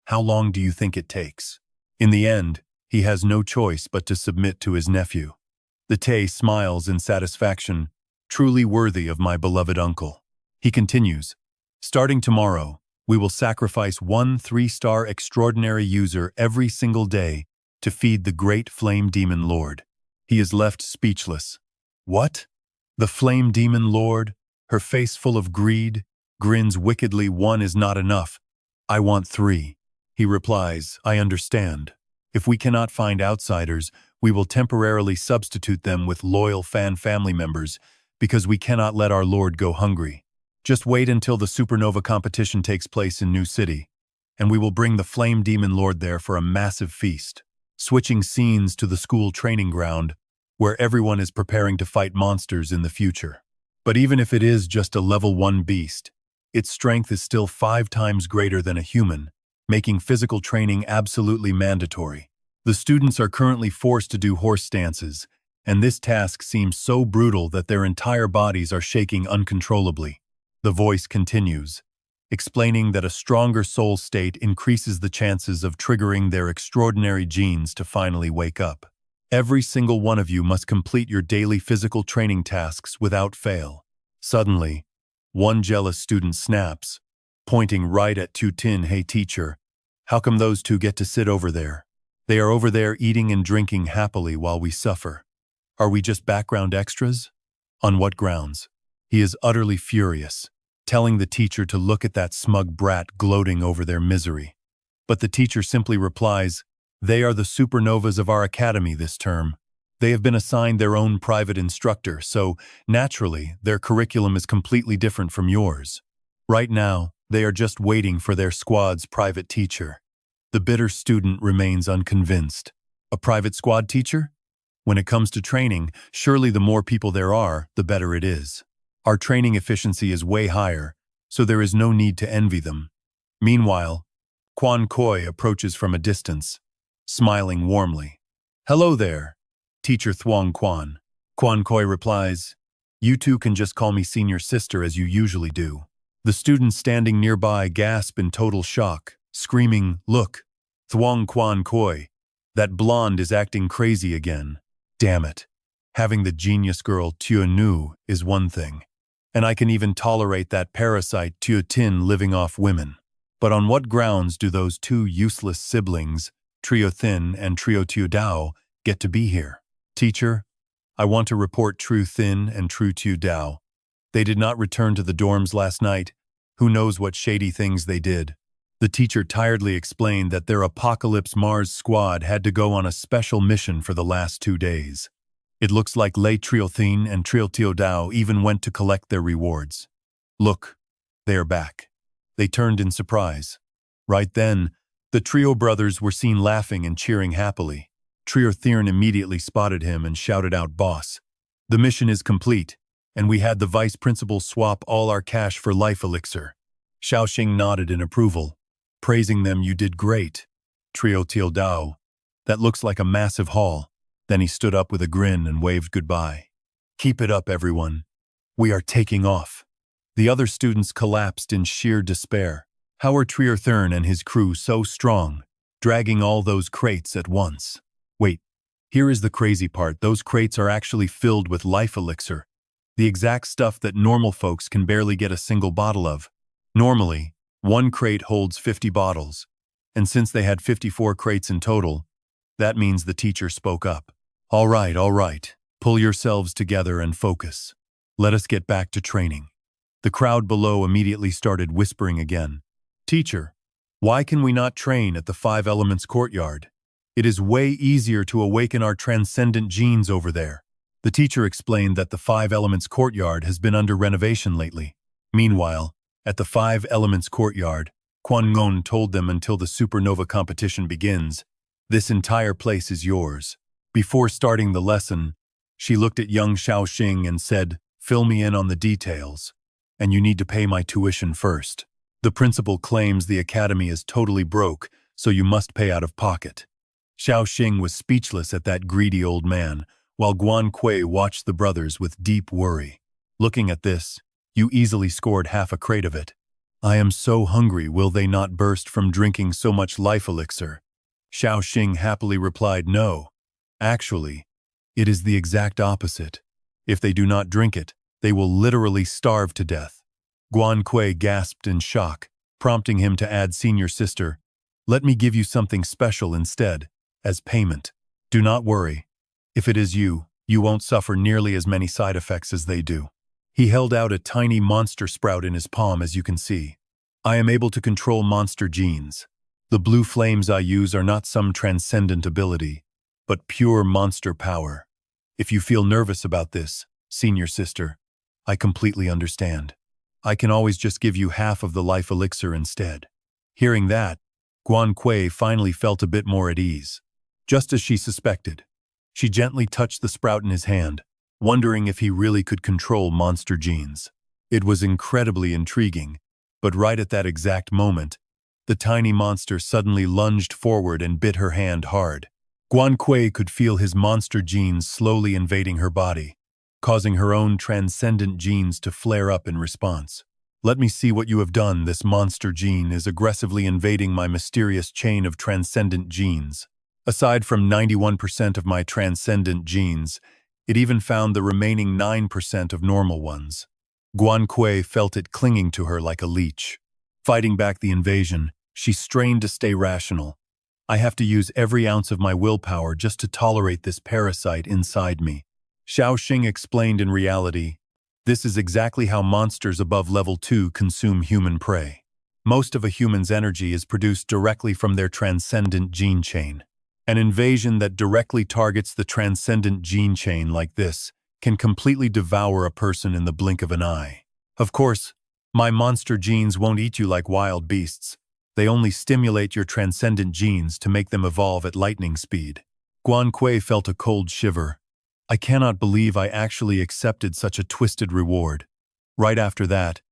Speaker 1: how long do you think it takes? In the end, he has no choice but to submit to his nephew. The Te smiles in satisfaction, truly worthy of my beloved uncle. He continues, starting tomorrow, we will sacrifice one 3-star extraordinary user every single day to feed the great Flame Demon Lord. He is left speechless. What? The Flame Demon Lord, her face full of greed, grins wickedly. 1 is not enough. I want 3. He replies, I understand. If we cannot find outsiders, we will temporarily substitute them with loyal Fan family members because we cannot let our Lord go hungry. Just wait until the supernova competition takes place in New City, and we will bring the Flame Demon Lord there for a massive feast. Switching scenes to the school training ground, where everyone is preparing to fight monsters in the future. But even if it is just a level 1 beast, its strength is still 5 times greater than a human, making physical training absolutely mandatory. The students are currently forced to do horse stances, and this task seems so brutal that their entire bodies are shaking uncontrollably. The voice continues, explaining that a stronger soul state increases the chances of triggering their extraordinary genes to finally wake up. Every single one of you must complete your daily physical training tasks without fail. Suddenly, one jealous student snaps, pointing right at Tu Tin. Hey teacher, how come those two get to sit over there? They are over there eating and drinking happily while we suffer. Are we just background extras? On what grounds? He is utterly furious, telling the teacher to look at that smug brat gloating over their misery. But the teacher simply replies, "They are the supernovas of our academy this term. They have been assigned their own private instructor, so naturally their curriculum is completely different from yours. Right now, they are just waiting for their squad's private teacher." The bitter student remains unconvinced. A private squad teacher? When it comes to training, surely the more people there are, the better it is. Our training efficiency is way higher, so there is no need to envy them. Meanwhile, Quan Koi approaches from a distance, smiling warmly. "Hello there, Teacher Thuong Quan." Quan Koi replies, "You two can just call me senior sister as you usually do." The students standing nearby gasp in total shock, screaming, "Look, Thuong Quan Koi, that blonde is acting crazy again. Damn it. Having the genius girl Tua Nu is one thing, and I can even tolerate that parasite Tua Tin living off women. But on what grounds do those two useless siblings, Trio Thin and Trio Tiu Dao, get to be here? Teacher, I want to report True Thin and True Tiu Dao. They did not return to the dorms last night. Who knows what shady things they did." The teacher tiredly explained that their Apocalypse Mars squad had to go on a special mission for the last 2 days. It looks like Lei Triothin and Trio Tio Dao even went to collect their rewards. "Look, they are back." They turned in surprise. Right then, the trio brothers were seen laughing and cheering happily. Trio Thirn immediately spotted him and shouted out, "Boss, the mission is complete, and we had the vice principal swap all our cash for life elixir." Xiao Xing nodded in approval, praising them. "You did great, Trio Tio Dao. That looks like a massive haul." Then he stood up with a grin and waved goodbye. "Keep it up, everyone. We are taking off." The other students collapsed in sheer despair. How are Trio Thurn and his crew so strong, dragging all those crates at once? Wait, here is the crazy part. Those crates are actually filled with life elixir, the exact stuff that normal folks can barely get a single bottle of. Normally, one crate holds 50 bottles, and since they had 54 crates in total, that means the teacher spoke up. All right, pull yourselves together and focus. Let us get back to training." The crowd below immediately started whispering again. "Teacher, why can we not train at the 5 Elements courtyard? It is way easier to awaken our transcendent genes over there." The teacher explained that the 5 Elements courtyard has been under renovation lately. Meanwhile, at the 5 Elements courtyard, Quan Ngon told them until the supernova competition begins, "This entire place is yours." Before starting the lesson, she looked at young Xiao Xing and said, "Fill me in on the details, and you need to pay my tuition first. The principal claims the academy is totally broke, so you must pay out of pocket." Xiao Xing was speechless at that greedy old man, while Guan Kui watched the brothers with deep worry. "Looking at this, you easily scored half a crate of it. I am so hungry, will they not burst from drinking so much life elixir?" Xiao Xing happily replied, "No. Actually, it is the exact opposite. If they do not drink it, they will literally starve to death." Guan Kui gasped in shock, prompting him to add, "Senior sister, let me give you something special instead, as payment. Do not worry. If it is you, you won't suffer nearly as many side effects as they do." He held out a tiny monster sprout in his palm, as you can see. "I am able to control monster genes. The blue flames I use are not some transcendent ability, but pure monster power. If you feel nervous about this, senior sister, I completely understand. I can always just give you half of the life elixir instead. Hearing that, Guan Kui finally felt a bit more at ease. Just as she suspected, she gently touched the sprout in his hand, wondering if he really could control monster genes. It was incredibly intriguing, but right at that exact moment, the tiny monster suddenly lunged forward and bit her hand hard. Guan Kui could feel his monster genes slowly invading her body, causing her own transcendent genes to flare up in response. Let me see what you have done. This monster gene is aggressively invading my mysterious chain of transcendent genes. Aside from 91% of my transcendent genes, it even found the remaining 9% of normal ones. Guan Kui felt it clinging to her like a leech. Fighting back the invasion, she strained to stay rational. I have to use every ounce of my willpower just to tolerate this parasite inside me. Xiao Xing explained. In reality, this is exactly how monsters above level 2 consume human prey. Most of a human's energy is produced directly from their transcendent gene chain. An invasion that directly targets the transcendent gene chain like this can completely devour a person in the blink of an eye. Of course, my monster genes won't eat you like wild beasts. They only stimulate your transcendent genes to make them evolve at lightning speed. Guan Kui felt a cold shiver. I cannot believe I actually accepted such a twisted reward. Right after that,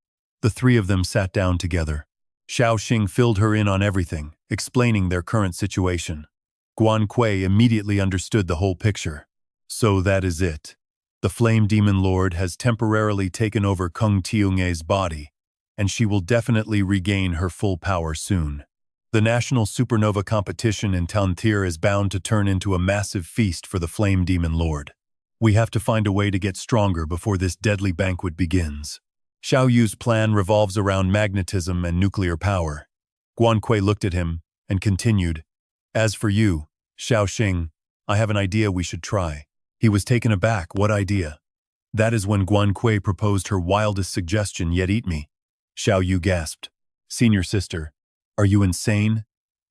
Speaker 1: the three of them sat down together. Xiao Xing filled her in on everything, explaining their current situation. Guan Kui immediately understood the whole picture. So that is it. The Flame Demon Lord has temporarily taken over Kung Tiung's body, and she will definitely regain her full power soon. The National Supernova Competition in Tantir is bound to turn into a massive feast for the Flame Demon Lord. We have to find a way to get stronger before this deadly banquet begins. Xiao Yu's plan revolves around magnetism and nuclear power. Guan Kui looked at him and continued, As for you, Xiao Xing, I have an idea we should try. He was taken aback. What idea? That is when Guan Kui proposed her wildest suggestion, yet eat me. Xiao Yu gasped. Senior sister, are you insane?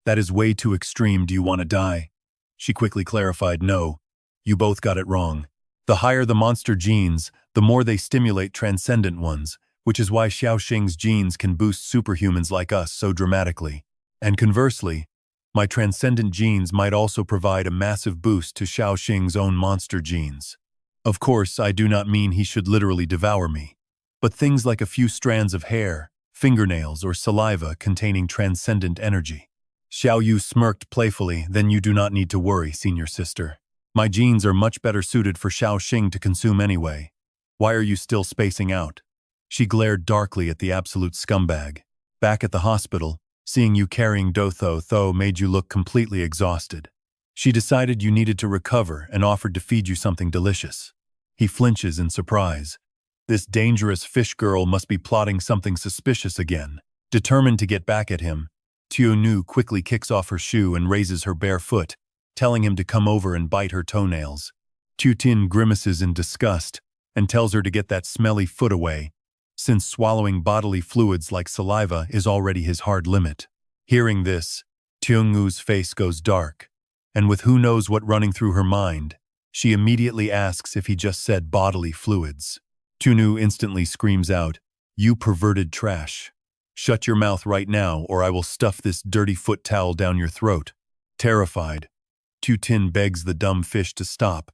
Speaker 1: That is way too extreme. Do you want to die? She quickly clarified, no, you both got it wrong. The higher the monster genes, the more they stimulate transcendent ones, which is why Xiao Xing's genes can boost superhumans like us so dramatically. And conversely, my transcendent genes might also provide a massive boost to Xiao Xing's own monster genes. Of course, I do not mean he should literally devour me, but things like a few strands of hair, fingernails, or saliva containing transcendent energy. Xiao Yu smirked playfully. Then you do not need to worry, senior sister. My genes are much better suited for Xiao Xing to consume anyway. Why are you still spacing out? She glared darkly at the absolute scumbag. Back at the hospital, seeing you carrying Tho made you look completely exhausted. She decided you needed to recover and offered to feed you something delicious. He flinches in surprise. This dangerous fish girl must be plotting something suspicious again. Determined to get back at him, Nu quickly kicks off her shoe and raises her bare foot, telling him to come over and bite her toenails. Tin grimaces in disgust and tells her to get that smelly foot away, since swallowing bodily fluids like saliva is already his hard limit. Hearing this, Nu's face goes dark, and with who knows what running through her mind, she immediately asks if he just said bodily fluids. Nu instantly screams out, You perverted trash. Shut your mouth right now or I will stuff this dirty foot towel down your throat. Terrified, Tin begs the dumb fish to stop,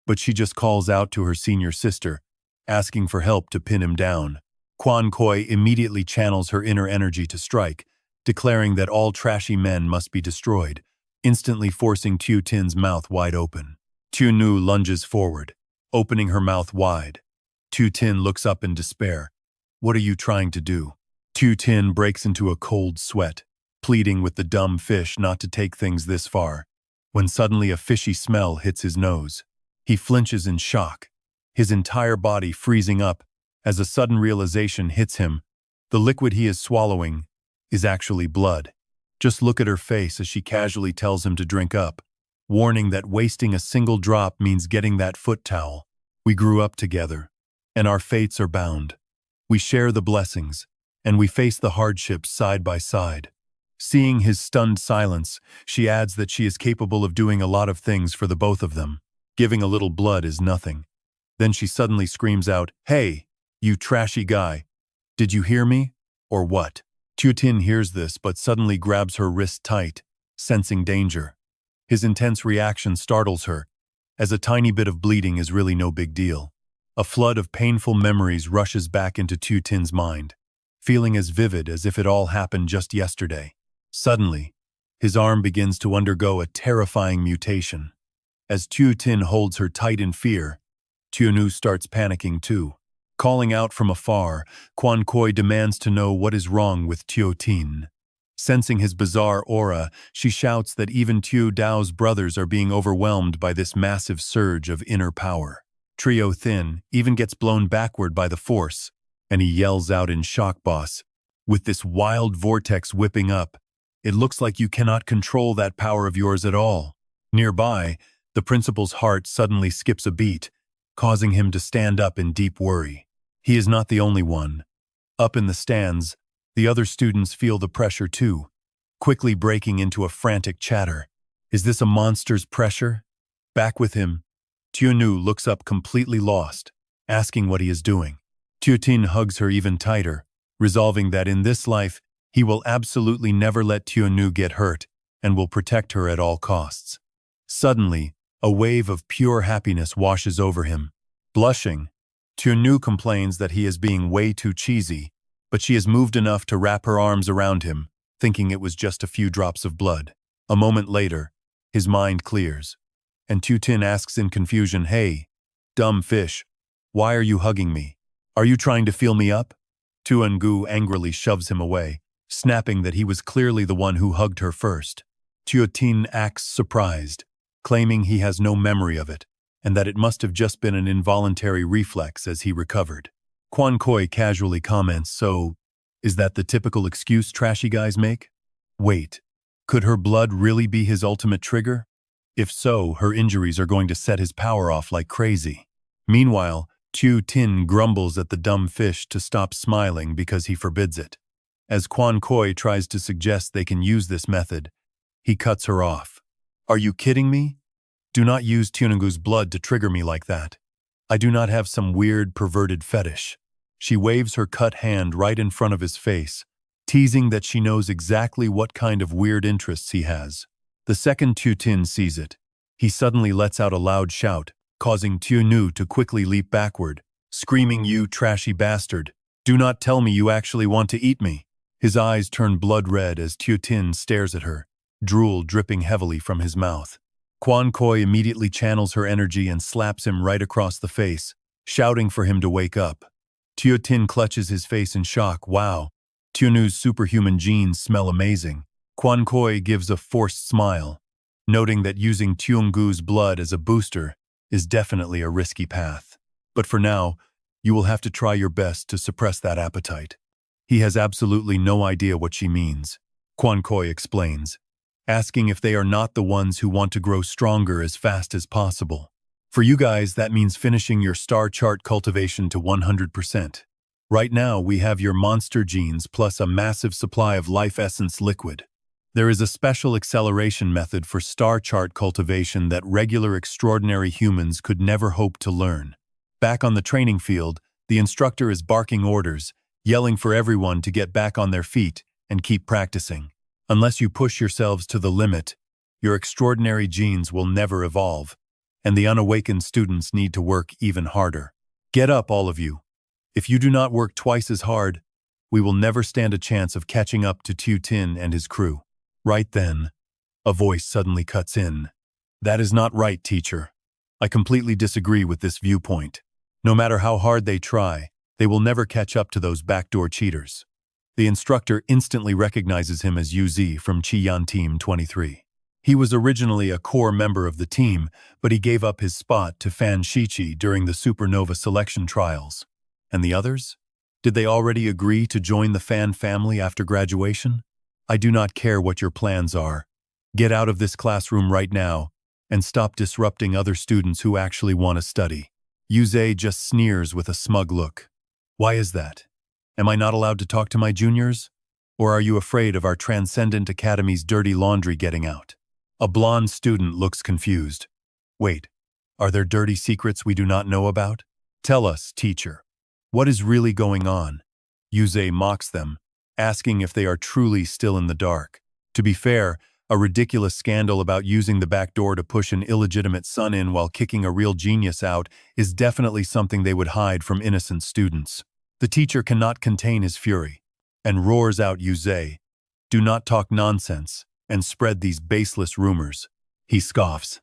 Speaker 1: but she just calls out to her senior sister, asking for help to pin him down. Guan Kui immediately channels her inner energy to strike, declaring that all trashy men must be destroyed, instantly forcing Tin's mouth wide open. Nu lunges forward, opening her mouth wide. Tin looks up in despair. What are you trying to do? Tin breaks into a cold sweat, pleading with the dumb fish not to take things this far, when suddenly a fishy smell hits his nose. He flinches in shock, his entire body freezing up as a sudden realization hits him. The liquid he is swallowing is actually blood. Just look at her face as she casually tells him to drink up, warning that wasting a single drop means getting that foot towel. We grew up together, and our fates are bound. We share the blessings, and we face the hardships side by side. Seeing his stunned silence, she adds that she is capable of doing a lot of things for the both of them. Giving a little blood is nothing. Then she suddenly screams out, Hey, "You trashy guy. Did you hear me? Or what?" Tin hears this but suddenly grabs her wrist tight, sensing danger. His intense reaction startles her, as a tiny bit of bleeding is really no big deal. A flood of painful memories rushes back into Tin's mind, feeling as vivid as if it all happened just yesterday. Suddenly, his arm begins to undergo a terrifying mutation. As Tin holds her tight in fear, Tianu starts panicking too. Calling out from afar, Quan Koi demands to know what is wrong with Tin. Sensing his bizarre aura, she shouts that even Tiu Dao's brothers are being overwhelmed by this massive surge of inner power. Trio Thin even gets blown backward by the force, and he yells out in shock, "Boss, with this wild vortex whipping up, it looks like you cannot control that power of yours at all." Nearby, the principal's heart suddenly skips a beat, causing him to stand up in deep worry. He is not the only one. Up in the stands, the other students feel the pressure too, quickly breaking into a frantic chatter. Is this a monster's pressure? Back with him, Tianu looks up completely lost, asking what he is doing. Tin hugs her even tighter, resolving that in this life, he will absolutely never let Tianu get hurt and will protect her at all costs. Suddenly, a wave of pure happiness washes over him. Blushing, Tianu complains that he is being way too cheesy, but she is moved enough to wrap her arms around him, thinking it was just a few drops of blood. A moment later, his mind clears, and Tin asks in confusion, "Hey, dumb fish, why are you hugging me? Are you trying to feel me up?" Tuangu angrily shoves him away, snapping that he was clearly the one who hugged her first. Tin acts surprised, claiming he has no memory of it, and that it must have just been an involuntary reflex as he recovered. Quan Koi casually comments, "So, is that the typical excuse trashy guys make?" Wait, could her blood really be his ultimate trigger? If so, her injuries are going to set his power off like crazy. Meanwhile, Tin grumbles at the dumb fish to stop smiling because he forbids it. As Quan Koi tries to suggest they can use this method, he cuts her off. "Are you kidding me? Do not use Tunangu's blood to trigger me like that. I do not have some weird, perverted fetish." She waves her cut hand right in front of his face, teasing that she knows exactly what kind of weird interests he has. The second Tin sees it, he suddenly lets out a loud shout, causing Tianu to quickly leap backward, screaming, "You trashy bastard! Do not tell me you actually want to eat me!" His eyes turn blood red as Tin stares at her, drool dripping heavily from his mouth. Quan Koi immediately channels her energy and slaps him right across the face, shouting for him to wake up. Tin clutches his face in shock. Wow, Tianu's superhuman genes smell amazing. Quan Koi gives a forced smile, noting that using Tiangu's blood as a booster is definitely a risky path. But for now, you will have to try your best to suppress that appetite. He has absolutely no idea what she means, Quan Koi explains, asking if they are not the ones who want to grow stronger as fast as possible. For you guys, that means finishing your star chart cultivation to 100%. Right now, we have your monster genes plus a massive supply of life essence liquid. There is a special acceleration method for star chart cultivation that regular extraordinary humans could never hope to learn. Back on the training field, the instructor is barking orders, yelling for everyone to get back on their feet and keep practicing. Unless you push yourselves to the limit, your extraordinary genes will never evolve, and the unawakened students need to work even harder. Get up, all of you. If you do not work twice as hard, we will never stand a chance of catching up to Tin and his crew. Right then, a voice suddenly cuts in. That is not right, teacher. I completely disagree with this viewpoint. No matter how hard they try, they will never catch up to those backdoor cheaters. The instructor instantly recognizes him as UZ from Chiyan Team 23. He was originally a core member of the team, but he gave up his spot to Fan Shichi during the Supernova selection trials. And the others? Did they already agree to join the Fan family after graduation? I do not care what your plans are. Get out of this classroom right now and stop disrupting other students who actually want to study. Yuze just sneers with a smug look. Why is that? Am I not allowed to talk to my juniors? Or are you afraid of our Transcendent Academy's dirty laundry getting out? A blonde student looks confused. Wait, are there dirty secrets we do not know about? Tell us, teacher. What is really going on? Yuze mocks them, asking if they are truly still in the dark. To be fair, a ridiculous scandal about using the back door to push an illegitimate son in while kicking a real genius out is definitely something they would hide from innocent students. The teacher cannot contain his fury and roars out, Yuze, do not talk nonsense and spread these baseless rumors. He scoffs.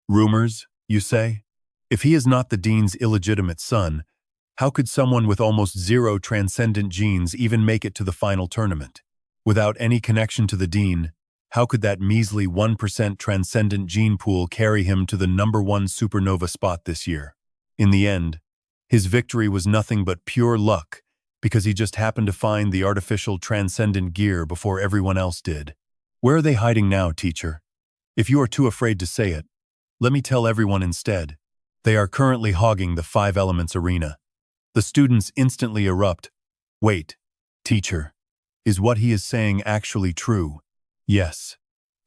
Speaker 1: Rumors, you say? If he is not the dean's illegitimate son, how could someone with almost zero transcendent genes even make it to the final tournament? Without any connection to the dean, how could that measly 1% transcendent gene pool carry him to the #1 supernova spot this year? In the end, his victory was nothing but pure luck because he just happened to find the artificial transcendent gear before everyone else did. Where are they hiding now, teacher? If you are too afraid to say it, let me tell everyone instead. They are currently hogging the 5 Elements arena. The students instantly erupt. Wait, teacher, is what he is saying actually true? Yes,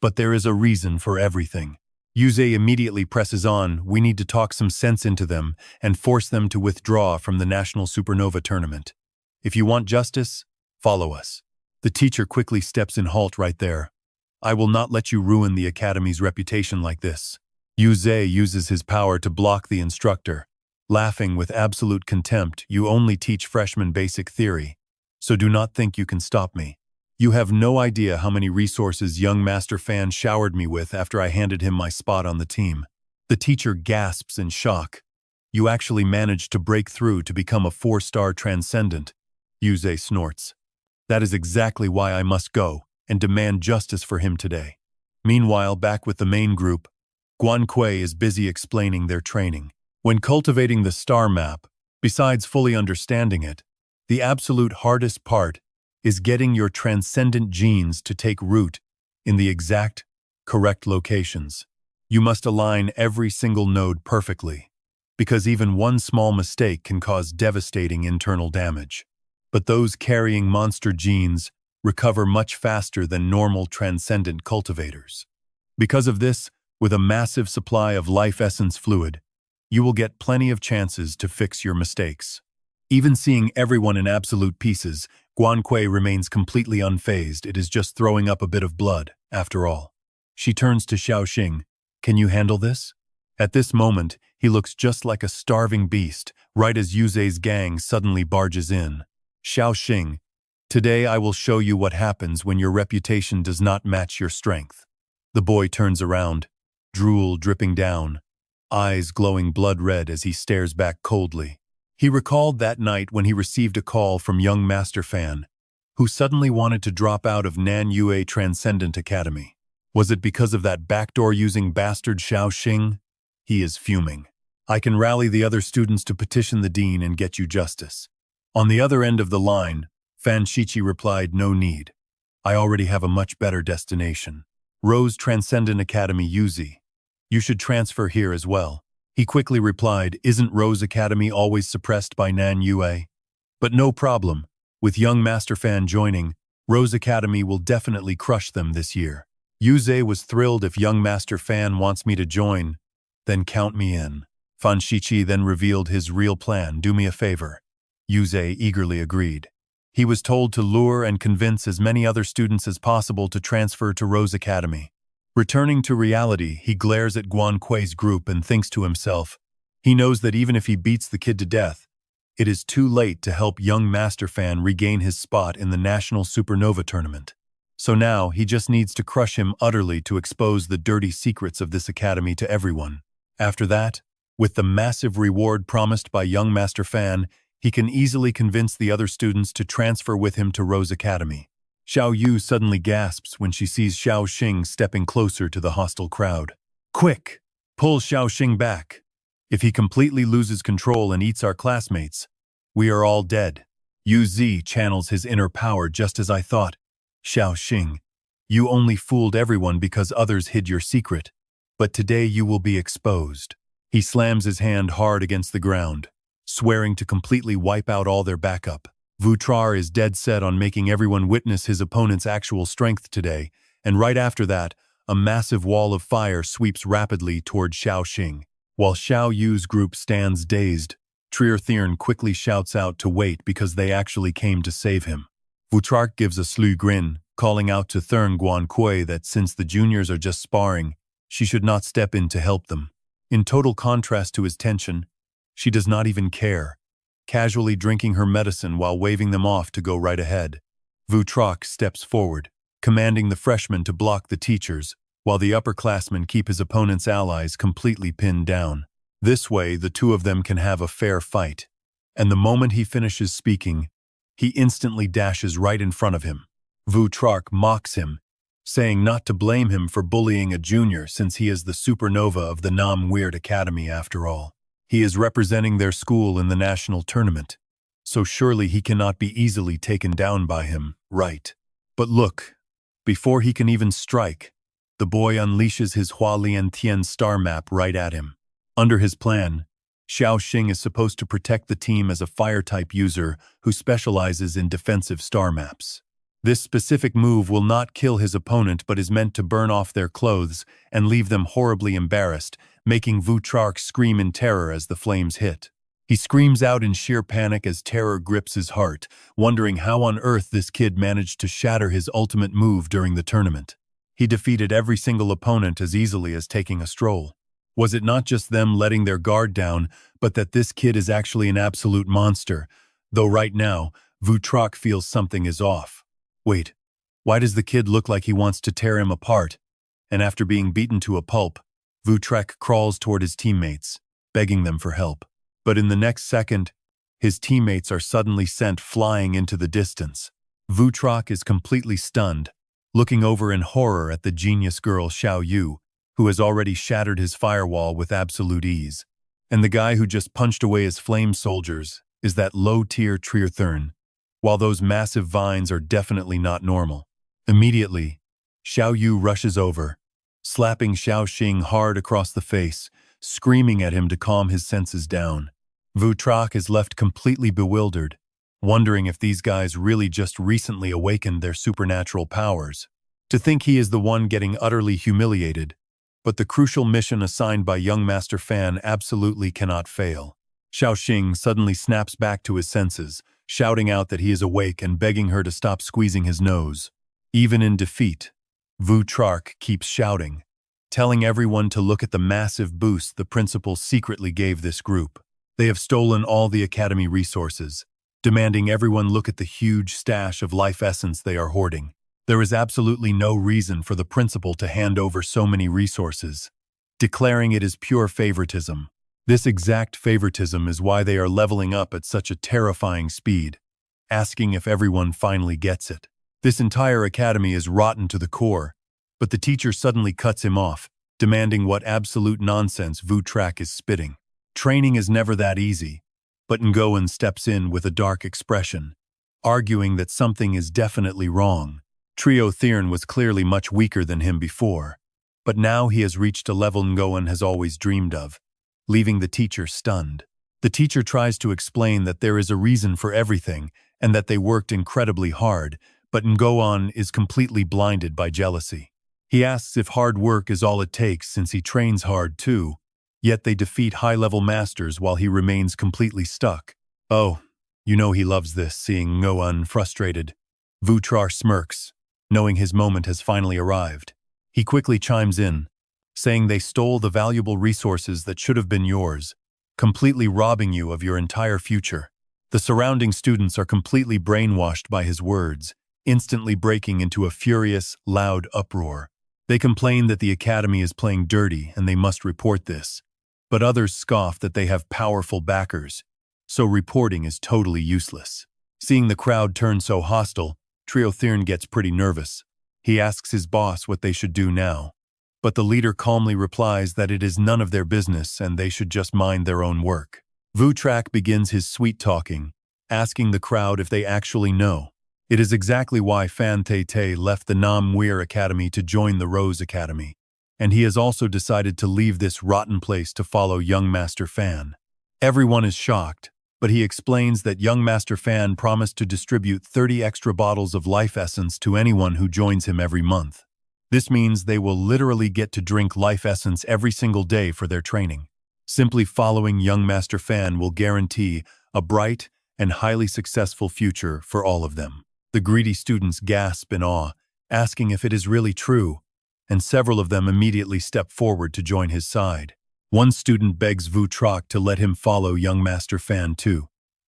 Speaker 1: but there is a reason for everything. Yuze immediately presses on, we need to talk some sense into them and force them to withdraw from the National Supernova Tournament. If you want justice, follow us. The teacher quickly steps in. Halt right there. I will not let you ruin the Academy's reputation like this. Yuze uses his power to block the instructor, laughing with absolute contempt. You only teach freshmen basic theory, so do not think you can stop me. You have no idea how many resources young Master Fan showered me with after I handed him my spot on the team. The teacher gasps in shock. You actually managed to break through to become a 4-star transcendent. Yuze snorts. That is exactly why I must go and demand justice for him today. Meanwhile, back with the main group, Guanquei is busy explaining their training. When cultivating the star map, besides fully understanding it, the absolute hardest part is getting your transcendent genes to take root in the exact, correct locations. You must align every single node perfectly, because even one small mistake can cause devastating internal damage. But those carrying monster genes recover much faster than normal transcendent cultivators. Because of this, with a massive supply of life essence fluid, you will get plenty of chances to fix your mistakes. Even seeing everyone in absolute pieces, Guanquei remains completely unfazed. It is just throwing up a bit of blood, after all. She turns to Xiao Xing. Can you handle this? At this moment, he looks just like a starving beast, right as Yuze's gang suddenly barges in. Xiao Xing, today I will show you what happens when your reputation does not match your strength. The boy turns around, drool dripping down, eyes glowing blood red as he stares back coldly. He recalled that night when he received a call from young Master Fan, who suddenly wanted to drop out of Nan Yue Transcendent Academy. Was it because of that backdoor-using bastard Xiao Xing? He is fuming. I can rally the other students to petition the dean and get you justice. On the other end of the line, Fan Shichi replied, no need. I already have a much better destination. Rose Transcendent Academy Yuzi. You should transfer here as well. He quickly replied, isn't Rose Academy always suppressed by Nan Yue? But no problem. With young Master Fan joining, Rose Academy will definitely crush them this year. Yuze was thrilled. If young Master Fan wants me to join, then count me in. Fan Shichi then revealed his real plan. Do me a favor. Yuze eagerly agreed. He was told to lure and convince as many other students as possible to transfer to Rose Academy. Returning to reality, he glares at Guanquei's group and thinks to himself, he knows that even if he beats the kid to death, it is too late to help young Master Fan regain his spot in the National Supernova Tournament. So now he just needs to crush him utterly to expose the dirty secrets of this academy to everyone. After that, with the massive reward promised by young Master Fan, he can easily convince the other students to transfer with him to Rose Academy. Xiao Yu suddenly gasps when she sees Xiao Xing stepping closer to the hostile crowd. Quick! Pull Xiao Xing back. If he completely loses control and eats our classmates, we are all dead. Yu Zi channels his inner power just as I thought. Xiao Xing, you only fooled everyone because others hid your secret, but today you will be exposed. He slams his hand hard against the ground, swearing to completely wipe out all their backup. Vutrar is dead set on making everyone witness his opponent's actual strength today, and right after that, a massive wall of fire sweeps rapidly toward Xiao Xing. While Xiao Yu's group stands dazed, Trier quickly shouts out to wait because they actually came to save him. Vutrark gives a sly grin, calling out to Thurn Guan Kui that since the juniors are just sparring, she should not step in to help them. In total contrast to his tension, she does not even care, casually drinking her medicine while waving them off to go right ahead. Vutrark steps forward, commanding the freshmen to block the teachers, while the upperclassmen keep his opponent's allies completely pinned down. This way, the two of them can have a fair fight. And the moment he finishes speaking, he instantly dashes right in front of him. Vutrark mocks him, saying not to blame him for bullying a junior since he is the supernova of the Nam Weird Academy after all. He is representing their school in the national tournament, so surely he cannot be easily taken down by him, right? But look, before he can even strike, the boy unleashes his Hualien Tian star map right at him. Under his plan, Xiao Xing is supposed to protect the team as a fire-type user who specializes in defensive star maps. This specific move will not kill his opponent but is meant to burn off their clothes and leave them horribly embarrassed, making Vutrark scream in terror as the flames hit. He screams out in sheer panic as terror grips his heart, wondering how on earth this kid managed to shatter his ultimate move during the tournament. He defeated every single opponent as easily as taking a stroll. Was it not just them letting their guard down, but that this kid is actually an absolute monster, though right now, Vutrark feels something is off. Wait, why does the kid look like he wants to tear him apart? And after being beaten to a pulp, Vutrark crawls toward his teammates, begging them for help. But in the next second, his teammates are suddenly sent flying into the distance. Vutrark is completely stunned, looking over in horror at the genius girl Xiao Yu, who has already shattered his firewall with absolute ease. And the guy who just punched away his flame soldiers is that low-tier Trier, while those massive vines are definitely not normal. Immediately, Xiao Yu rushes over, slapping Xiao Xing hard across the face, screaming at him to calm his senses down. Vutrark is left completely bewildered, wondering if these guys really just recently awakened their supernatural powers. To think he is the one getting utterly humiliated, but the crucial mission assigned by young Master Fan absolutely cannot fail. Xiao Xing suddenly snaps back to his senses, shouting out that he is awake and begging her to stop squeezing his nose. Even in defeat, Vutrark keeps shouting, telling everyone to look at the massive boost the principal secretly gave this group. They have stolen all the academy resources, demanding everyone look at the huge stash of life essence they are hoarding. There is absolutely no reason for the principal to hand over so many resources, declaring it is pure favoritism. This exact favoritism is why they are leveling up at such a terrifying speed, asking if everyone finally gets it. This entire academy is rotten to the core, but the teacher suddenly cuts him off, demanding what absolute nonsense Vutrark is spitting. Training is never that easy, but Ngoan steps in with a dark expression, arguing that something is definitely wrong. Trio Thern was clearly much weaker than him before, but now he has reached a level Ngoan has always dreamed of, leaving the teacher stunned. The teacher tries to explain that there is a reason for everything and that they worked incredibly hard, but Ngoan is completely blinded by jealousy. He asks if hard work is all it takes since he trains hard too, yet they defeat high-level masters while he remains completely stuck. Oh, you know he loves this, seeing Ngoan frustrated. Vutrark smirks, knowing his moment has finally arrived. He quickly chimes in, saying they stole the valuable resources that should have been yours, completely robbing you of your entire future. The surrounding students are completely brainwashed by his words, instantly breaking into a furious, loud uproar. They complain that the academy is playing dirty and they must report this, but others scoff that they have powerful backers, so reporting is totally useless. Seeing the crowd turn so hostile, Trio Thern gets pretty nervous. He asks his boss what they should do now, but the leader calmly replies that it is none of their business and they should just mind their own work. Vutrark begins his sweet-talking, asking the crowd if they actually know. It is exactly why Fan Te left the Nam Weir Academy to join the Rose Academy, and he has also decided to leave this rotten place to follow young Master Fan. Everyone is shocked, but he explains that young Master Fan promised to distribute 30 extra bottles of life essence to anyone who joins him every month. This means they will literally get to drink life essence every single day for their training. Simply following young Master Fan will guarantee a bright and highly successful future for all of them. The greedy students gasp in awe, asking if it is really true, and several of them immediately step forward to join his side. One student begs Vu Troc to let him follow young Master Fan too,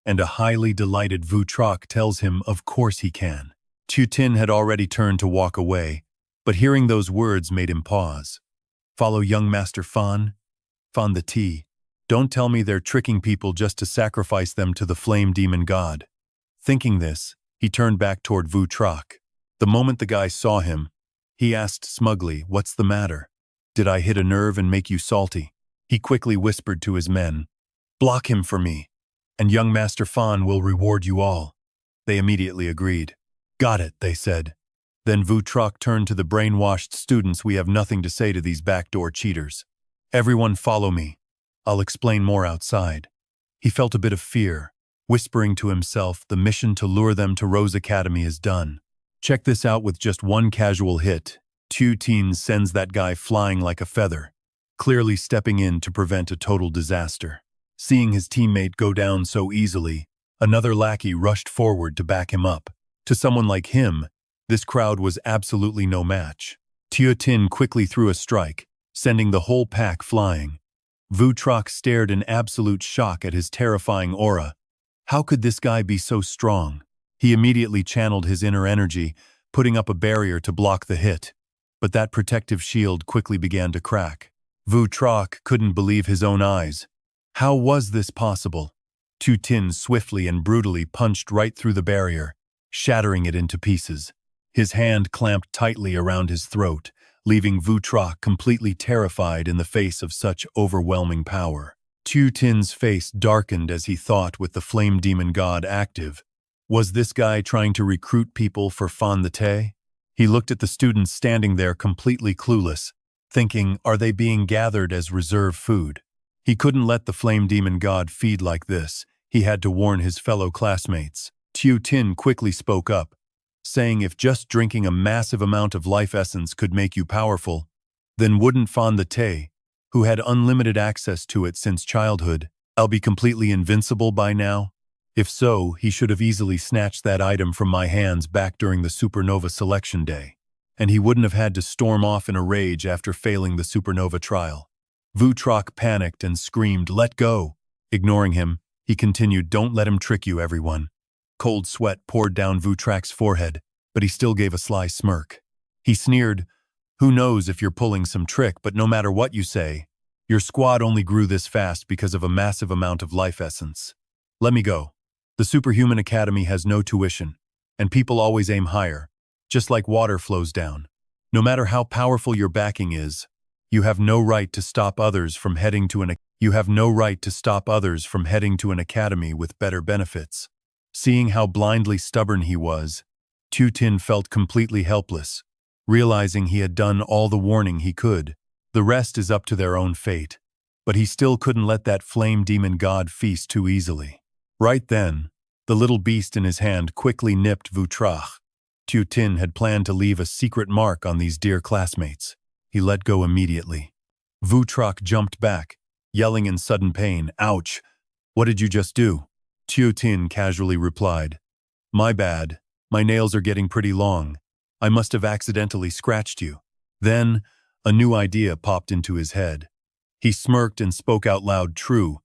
Speaker 1: and a highly delighted Vu Troc tells him of course he can. Tu Tin had already turned to walk away, but hearing those words made him pause. Follow young Master Fan? Fan the T. Don't tell me they're tricking people just to sacrifice them to the flame demon god. Thinking this, he turned back toward Vu Troc. The moment the guy saw him, he asked smugly, "What's the matter? Did I hit a nerve and make you salty?" He quickly whispered to his men, "Block him for me, and young Master Fan will reward you all." They immediately agreed. "Got it," they said. Then Vu Troc turned to the brainwashed students. "We have nothing to say to these backdoor cheaters. Everyone follow me. I'll explain more outside." He felt a bit of fear, whispering to himself, the mission to lure them to Rose Academy is done. Check this out. With just one casual hit, Tu Tin sends that guy flying like a feather, clearly stepping in to prevent a total disaster. Seeing his teammate go down so easily, another lackey rushed forward to back him up. To someone like him, this crowd was absolutely no match. Tu Tin quickly threw a strike, sending the whole pack flying. Vu Troc stared in absolute shock at his terrifying aura. How could this guy be so strong? He immediately channeled his inner energy, putting up a barrier to block the hit. But that protective shield quickly began to crack. Vu Troc couldn't believe his own eyes. How was this possible? Tu Tin swiftly and brutally punched right through the barrier, shattering it into pieces. His hand clamped tightly around his throat, leaving Vu Troc completely terrified in the face of such overwhelming power. Tu Tin's face darkened as he thought, with the flame demon god active, was this guy trying to recruit people for Fan the Te? He looked at the students standing there completely clueless, thinking, are they being gathered as reserve food? He couldn't let the flame demon god feed like this. He had to warn his fellow classmates. Tu Tin quickly spoke up, saying if just drinking a massive amount of life essence could make you powerful, then wouldn't Fan the Te, who had unlimited access to it since childhood, be completely invincible by now? If so, he should have easily snatched that item from my hands back during the supernova selection day, and he wouldn't have had to storm off in a rage after failing the supernova trial. Vu Troc panicked and screamed, "Let go!" Ignoring him, he continued, "Don't let him trick you, everyone." Cold sweat poured down Vu Troc's forehead, but he still gave a sly smirk. He sneered, "Who knows if you're pulling some trick, but no matter what you say, your squad only grew this fast because of a massive amount of life essence. Let me go. The Superhuman Academy has no tuition, and people always aim higher, just like water flows down. No matter how powerful your backing is, you have no right to stop others from heading to an academy with better benefits." Seeing how blindly stubborn he was, Tu Tin felt completely helpless, realizing he had done all the warning he could. The rest is up to their own fate, but he still couldn't let that flame demon god feast too easily. Right then, the little beast in his hand quickly nipped Vu Troc. Tu Tin had planned to leave a secret mark on these dear classmates. He let go immediately. Vu Troc jumped back, yelling in sudden pain, "Ouch! What did you just do?" Tu Tin casually replied, "My bad. My nails are getting pretty long. I must have accidentally scratched you." Then, a new idea popped into his head. He smirked and spoke out loud, "True.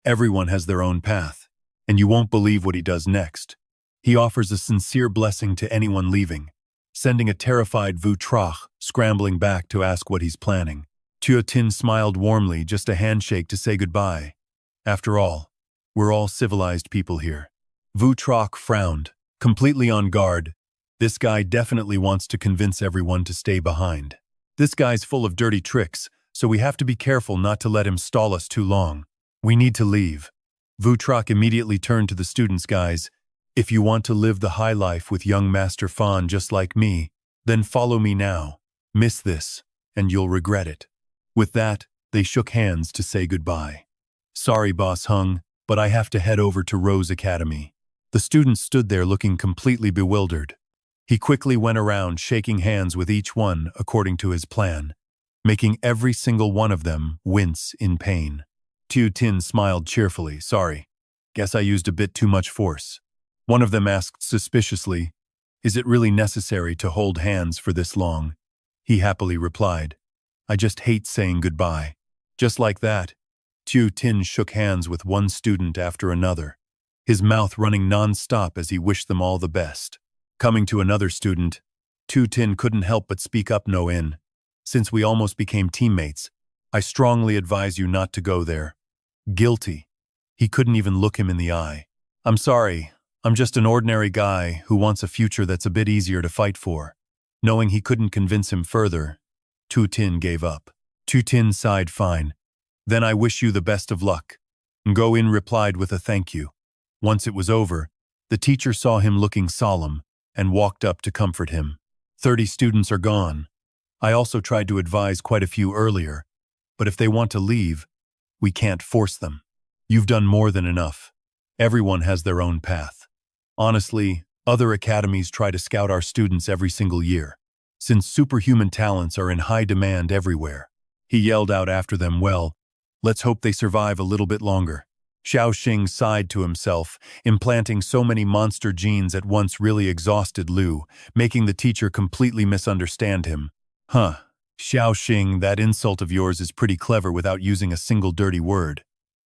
Speaker 1: Everyone has their own path. And you won't believe what he does next. He offers a sincere blessing to anyone leaving, sending a terrified Vu Troc scrambling back to ask what he's planning. Tu Tin smiled warmly, just a handshake to say goodbye. After all, we're all civilized people here. Vu Troc frowned, completely on guard. This guy definitely wants to convince everyone to stay behind. This guy's full of dirty tricks, so we have to be careful not to let him stall us too long. We need to leave. Vu Troc immediately turned to the students. "Guys, if you want to live the high life with young Master Fan just like me, then follow me now. Miss this, and you'll regret it." With that, they shook hands to say goodbye. "Sorry, Boss Hung, but I have to head over to Rose Academy." The students stood there looking completely bewildered. He quickly went around shaking hands with each one according to his plan, making every single one of them wince in pain. Tu Tin smiled cheerfully. Sorry. Guess I used a bit too much force. One of them asked suspiciously, Is it really necessary to hold hands for this long? He happily replied, I just hate saying goodbye. Just like that, Tu Tin shook hands with one student after another, his mouth running non-stop as he wished them all the best. Coming to another student, Tu Tin couldn't help but speak up. No in. Since we almost became teammates, I strongly advise you not to go there. Guilty. He couldn't even look him in the eye. I'm sorry, I'm just an ordinary guy who wants a future that's a bit easier to fight for. Knowing he couldn't convince him further, Tu Tin gave up. Tu Tin sighed. Fine. Then I wish you the best of luck. Ngo In replied with a thank you. Once it was over, the teacher saw him looking solemn and walked up to comfort him. 30 students are gone. I also tried to advise quite a few earlier, but if they want to leave, we can't force them. You've done more than enough. Everyone has their own path. Honestly, other academies try to scout our students every single year, since superhuman talents are in high demand everywhere. He yelled out after them, well, let's hope they survive a little bit longer. Xiao Xing sighed to himself. Implanting so many monster genes at once really exhausted Liu, making the teacher completely misunderstand him. Huh, Xiao Xing, that insult of yours is pretty clever without using a single dirty word.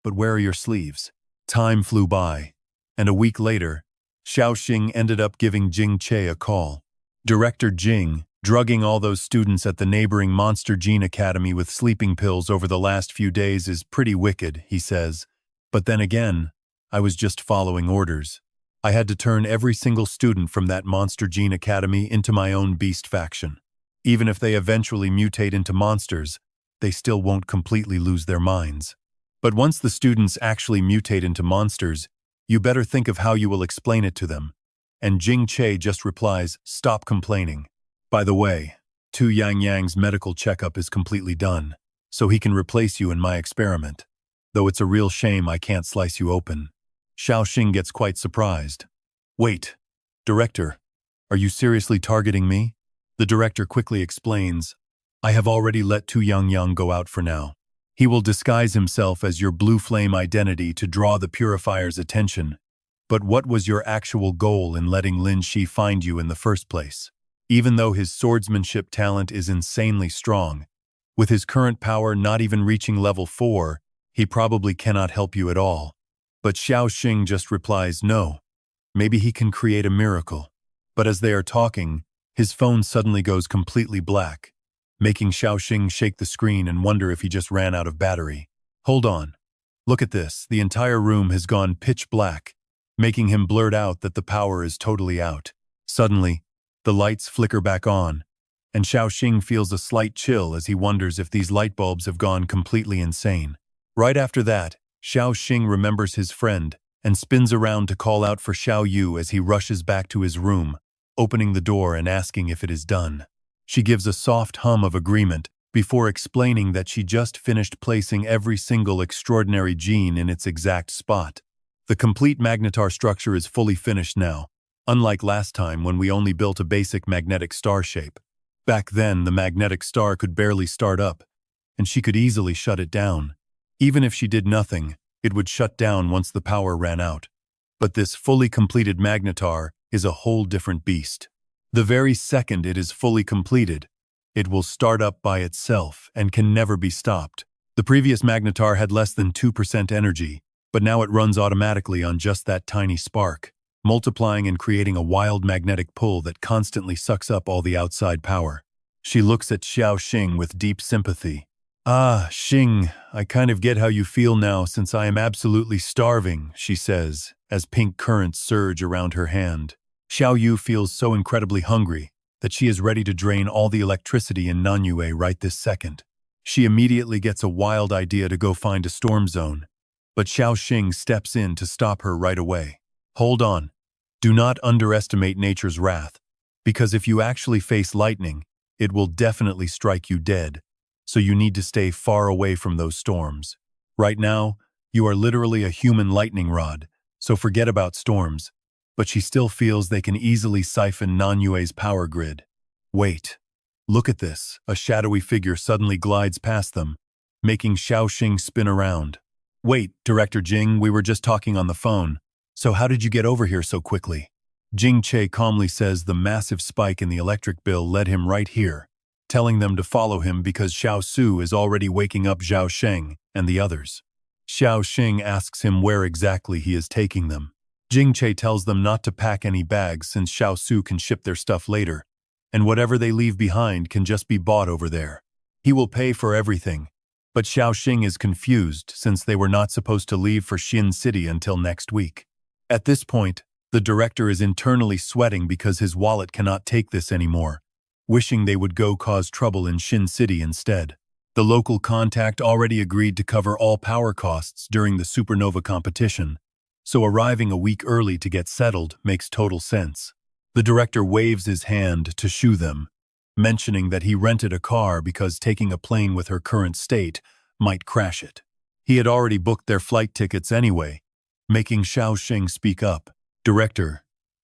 Speaker 1: But where are your sleeves? Time flew by, and a week later, Xiao Xing ended up giving Jing Che a call. Director Jing, drugging all those students at the neighboring Monster Gene Academy with sleeping pills over the last few days is pretty wicked, he says. But then again, I was just following orders. I had to turn every single student from that Monster Gene Academy into my own beast faction. Even if they eventually mutate into monsters, they still won't completely lose their minds. But once the students actually mutate into monsters, you better think of how you will explain it to them. And Jing Che just replies, stop complaining. By the way, Tu Yang Yang's medical checkup is completely done, so he can replace you in my experiment. Though it's a real shame I can't slice you open. Xiao Xing gets quite surprised. Wait, Director, are you seriously targeting me? The director quickly explains, I have already let Tu Yang go out for now. He will disguise himself as your blue flame identity to draw the purifier's attention. But what was your actual goal in letting Lin Shi find you in the first place? Even though his swordsmanship talent is insanely strong, with his current power not even reaching level 4, he probably cannot help you at all. But Xiao Xing just replies, no. Maybe he can create a miracle. But as they are talking, his phone suddenly goes completely black, making Xiao Xing shake the screen and wonder if he just ran out of battery. Hold on. Look at this. The entire room has gone pitch black, making him blurt out that the power is totally out. Suddenly, the lights flicker back on, and Xiao Xing feels a slight chill as he wonders if these light bulbs have gone completely insane. Right after that, Xiao Xing remembers his friend and spins around to call out for Xiao Yu as he rushes back to his room, opening the door and asking if it is done. She gives a soft hum of agreement before explaining that she just finished placing every single extraordinary gene in its exact spot. The complete magnetar structure is fully finished now, unlike last time when we only built a basic magnetic star shape. Back then, the magnetic star could barely start up, and she could easily shut it down. Even if she did nothing, it would shut down once the power ran out. But this fully completed magnetar is a whole different beast. The very second it is fully completed, it will start up by itself and can never be stopped. The previous magnetar had less than 2% energy, but now it runs automatically on just that tiny spark, multiplying and creating a wild magnetic pull that constantly sucks up all the outside power. She looks at Xiao Xing with deep sympathy. Ah, Xing, I kind of get how you feel now since I am absolutely starving, she says, as pink currents surge around her hand. Xiao Yu feels so incredibly hungry that she is ready to drain all the electricity in Nanyue right this second. She immediately gets a wild idea to go find a storm zone, but Xiao Xing steps in to stop her right away. Hold on. Do not underestimate nature's wrath, because if you actually face lightning, it will definitely strike you dead. So you need to stay far away from those storms. Right now, you are literally a human lightning rod, so forget about storms. But she still feels they can easily siphon Nanyue's power grid. Wait. Look at this. A shadowy figure suddenly glides past them, making Xiao Xing spin around. Wait, Director Jing, we were just talking on the phone. So how did you get over here so quickly? Jing Che calmly says the massive spike in the electric bill led him right here, telling them to follow him because Xiao Su is already waking up Xiao Xing and the others. Xiao Xing asks him where exactly he is taking them. Jing Che tells them not to pack any bags since Xiao Su can ship their stuff later, and whatever they leave behind can just be bought over there. He will pay for everything, but Xiao Xing is confused since they were not supposed to leave for Xin City until next week. At this point, the director is internally sweating because his wallet cannot take this anymore, wishing they would go cause trouble in Xin City instead. The local contact already agreed to cover all power costs during the supernova competition, so arriving a week early to get settled makes total sense. The director waves his hand to shoo them, mentioning that he rented a car because taking a plane with her current state might crash it. He had already booked their flight tickets anyway, making Xiao Xing speak up. Director,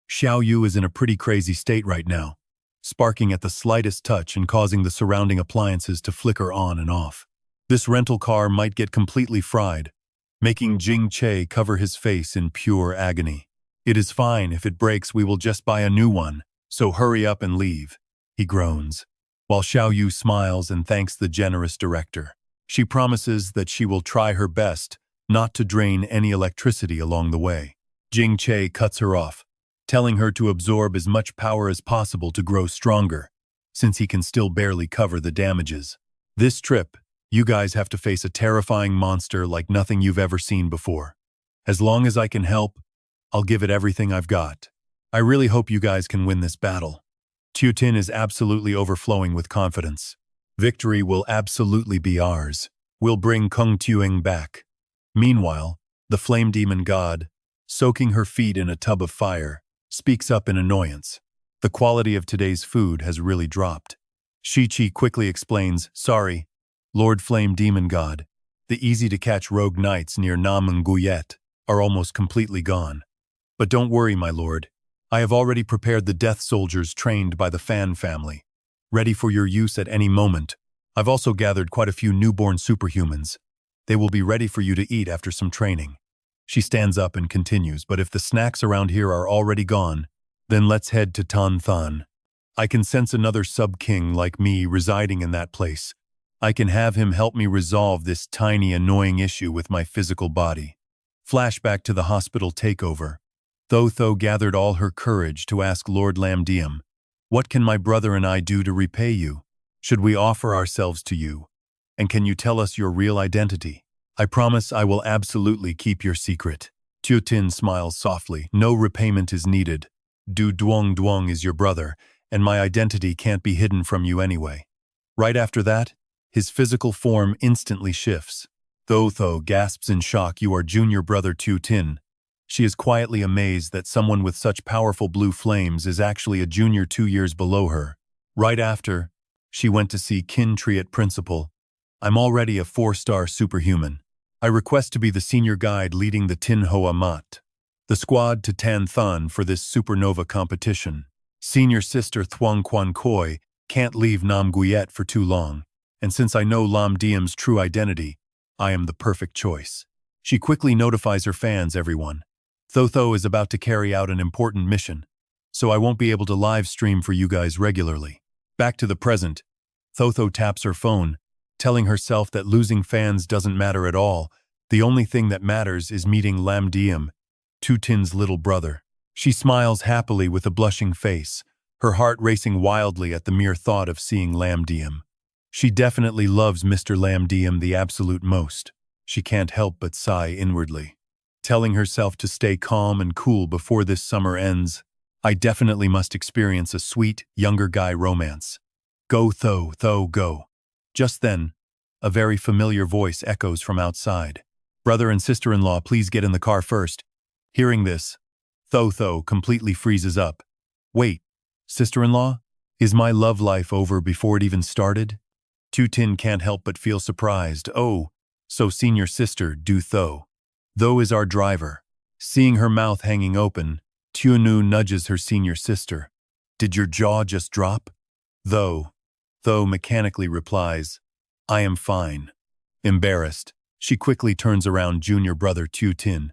Speaker 1: Xiao Yu is in a pretty crazy state right now, sparking at the slightest touch and causing the surrounding appliances to flicker on and off. This rental car might get completely fried, making Jing Che cover his face in pure agony. It is fine, if it breaks we will just buy a new one, so hurry up and leave, he groans, while Xiao Yu smiles and thanks the generous director. She promises that she will try her best not to drain any electricity along the way. Jing Che cuts her off, telling her to absorb as much power as possible to grow stronger, since he can still barely cover the damages. This trip, you guys have to face a terrifying monster like nothing you've ever seen before. As long as I can help, I'll give it everything I've got. I really hope you guys can win this battle. Tu Tin is absolutely overflowing with confidence. Victory will absolutely be ours. We'll bring Kung Tuing back. Meanwhile, the flame demon god, soaking her feet in a tub of fire, speaks up in annoyance. The quality of today's food has really dropped. Shi-Chi quickly explains, sorry, Lord Flame Demon God, the easy-to-catch rogue knights near Nam Nguyet are almost completely gone. But don't worry, my lord. I have already prepared the death soldiers trained by the Fan family, ready for your use at any moment. I've also gathered quite a few newborn superhumans. They will be ready for you to eat after some training. She stands up and continues, but if the snacks around here are already gone, then let's head to Tan Than. I can sense another sub-king like me residing in that place. I can have him help me resolve this tiny, annoying issue with my physical body. Flashback to the hospital takeover. Thotho gathered all her courage to ask Lord Lamdium, what can my brother and I do to repay you? Should we offer ourselves to you? And can you tell us your real identity? I promise I will absolutely keep your secret. Tu Tin smiles softly. No repayment is needed. Du Duong Duong is your brother, and my identity can't be hidden from you anyway. Right after that, his physical form instantly shifts. Thotho gasps in shock. You are junior brother Tu Tin. She is quietly amazed that someone with such powerful blue flames is actually a junior 2 years below her. Right after, she went to see Kin Triet Principal. I'm already a 4-star superhuman. I request to be the senior guide leading the Tin Hoa Mat, the squad to Tan Thun for this supernova competition. Senior sister Thuong Quan Koi can't leave Nam Nguyet for too long, and since I know Lam Diem's true identity, I am the perfect choice. She quickly notifies her fans, everyone. Thotho is about to carry out an important mission, so I won't be able to live stream for you guys regularly. Back to the present, Thotho taps her phone, telling herself that losing fans doesn't matter at all. The only thing that matters is meeting Lam Diem, Tu Tin's little brother. She smiles happily with a blushing face, her heart racing wildly at the mere thought of seeing Lam Diem. She definitely loves Mr. Lam Diem the absolute most. She can't help but sigh inwardly, telling herself to stay calm and cool before this summer ends. I definitely must experience a sweet, younger guy romance. Go Tho, go. Just then, a very familiar voice echoes from outside. Brother and sister-in-law, please get in the car first. Hearing this, Thotho completely freezes up. Wait, sister-in-law? Is my love life over before it even started? Tu Tin can't help but feel surprised. Oh, so senior sister, Du Tho. Tho is our driver. Seeing her mouth hanging open, Tu Nu nudges her senior sister. Did your jaw just drop? Tho mechanically replies, I am fine. Embarrassed, She quickly turns around junior brother Tu Tin.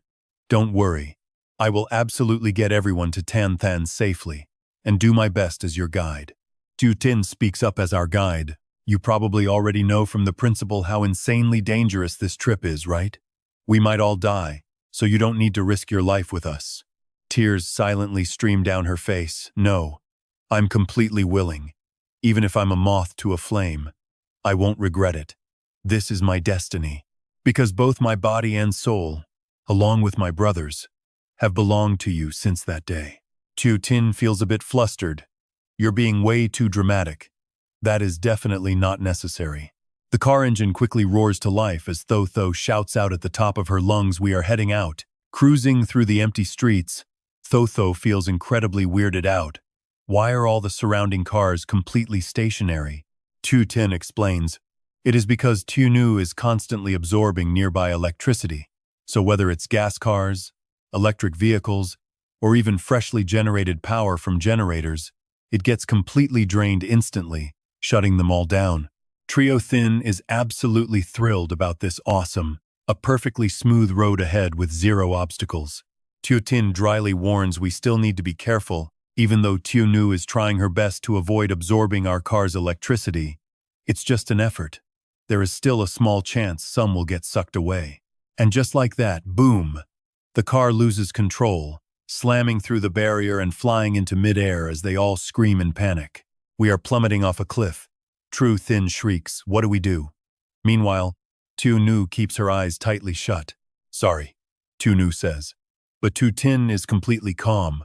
Speaker 1: Don't worry. I will absolutely get everyone to Tan Than safely, and do my best as your guide. Tu Tin speaks up as our guide. You probably already know from the principal how insanely dangerous this trip is, right? We might all die, so you don't need to risk your life with us. Tears silently stream down her face. No, I'm completely willing. Even if I'm a moth to a flame, I won't regret it. This is my destiny. Because both my body and soul, along with my brothers, have belonged to you since that day. Tu Tin feels a bit flustered. You're being way too dramatic. That is definitely not necessary. The car engine quickly roars to life as Tho Tho shouts out at the top of her lungs, we are heading out. Cruising through the empty streets, Tho Tho feels incredibly weirded out. Why are all the surrounding cars completely stationary? Tu Tin explains, it is because Tu Nu is constantly absorbing nearby electricity. So whether it's gas cars, electric vehicles, or even freshly generated power from generators, it gets completely drained instantly, shutting them all down. Trio Thin is absolutely thrilled about this awesome, a perfectly smooth road ahead with zero obstacles. Tu Tin dryly warns we still need to be careful, even though Tu Nu is trying her best to avoid absorbing our car's electricity. It's just an effort. There is still a small chance some will get sucked away. And just like that, boom! The car loses control, slamming through the barrier and flying into midair as they all scream in panic. We are plummeting off a cliff. Trio Thin shrieks, what do we do? Meanwhile, Tu Nu keeps her eyes tightly shut. Sorry, Tu Nu says. But Tu Tin is completely calm,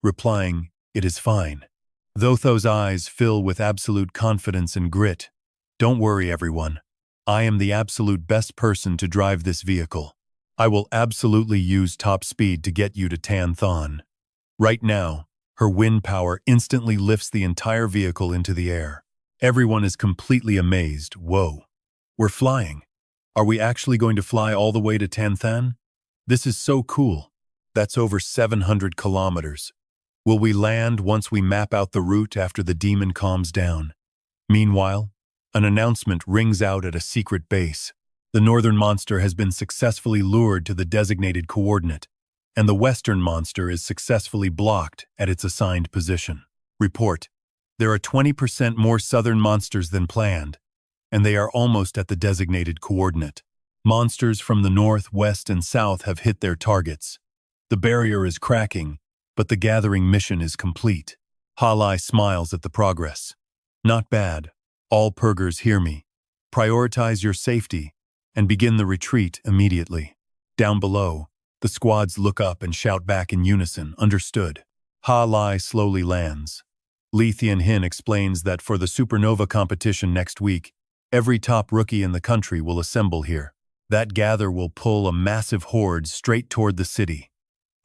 Speaker 1: replying, it is fine. Tho Tho's eyes fill with absolute confidence and grit. Don't worry, everyone. I am the absolute best person to drive this vehicle. I will absolutely use top speed to get you to Tan Than. Right now, her wind power instantly lifts the entire vehicle into the air. Everyone is completely amazed. Whoa. We're flying. Are we actually going to fly all the way to Tan Than? This is so cool. That's over 700 kilometers. Will we land once we map out the route after the demon calms down? Meanwhile, an announcement rings out at a secret base. The northern monster has been successfully lured to the designated coordinate, and the western monster is successfully blocked at its assigned position. Report: there are 20% more southern monsters than planned, and they are almost at the designated coordinate. Monsters from the north, west, and south have hit their targets. The barrier is cracking, but the gathering mission is complete. Halai smiles at the progress. Not bad. All purgers hear me. Prioritize your safety and begin the retreat immediately. Down below, the squads look up and shout back in unison, understood. Halai slowly lands. Li Tianhin explains that for the supernova competition next week, every top rookie in the country will assemble here. That gather will pull a massive horde straight toward the city.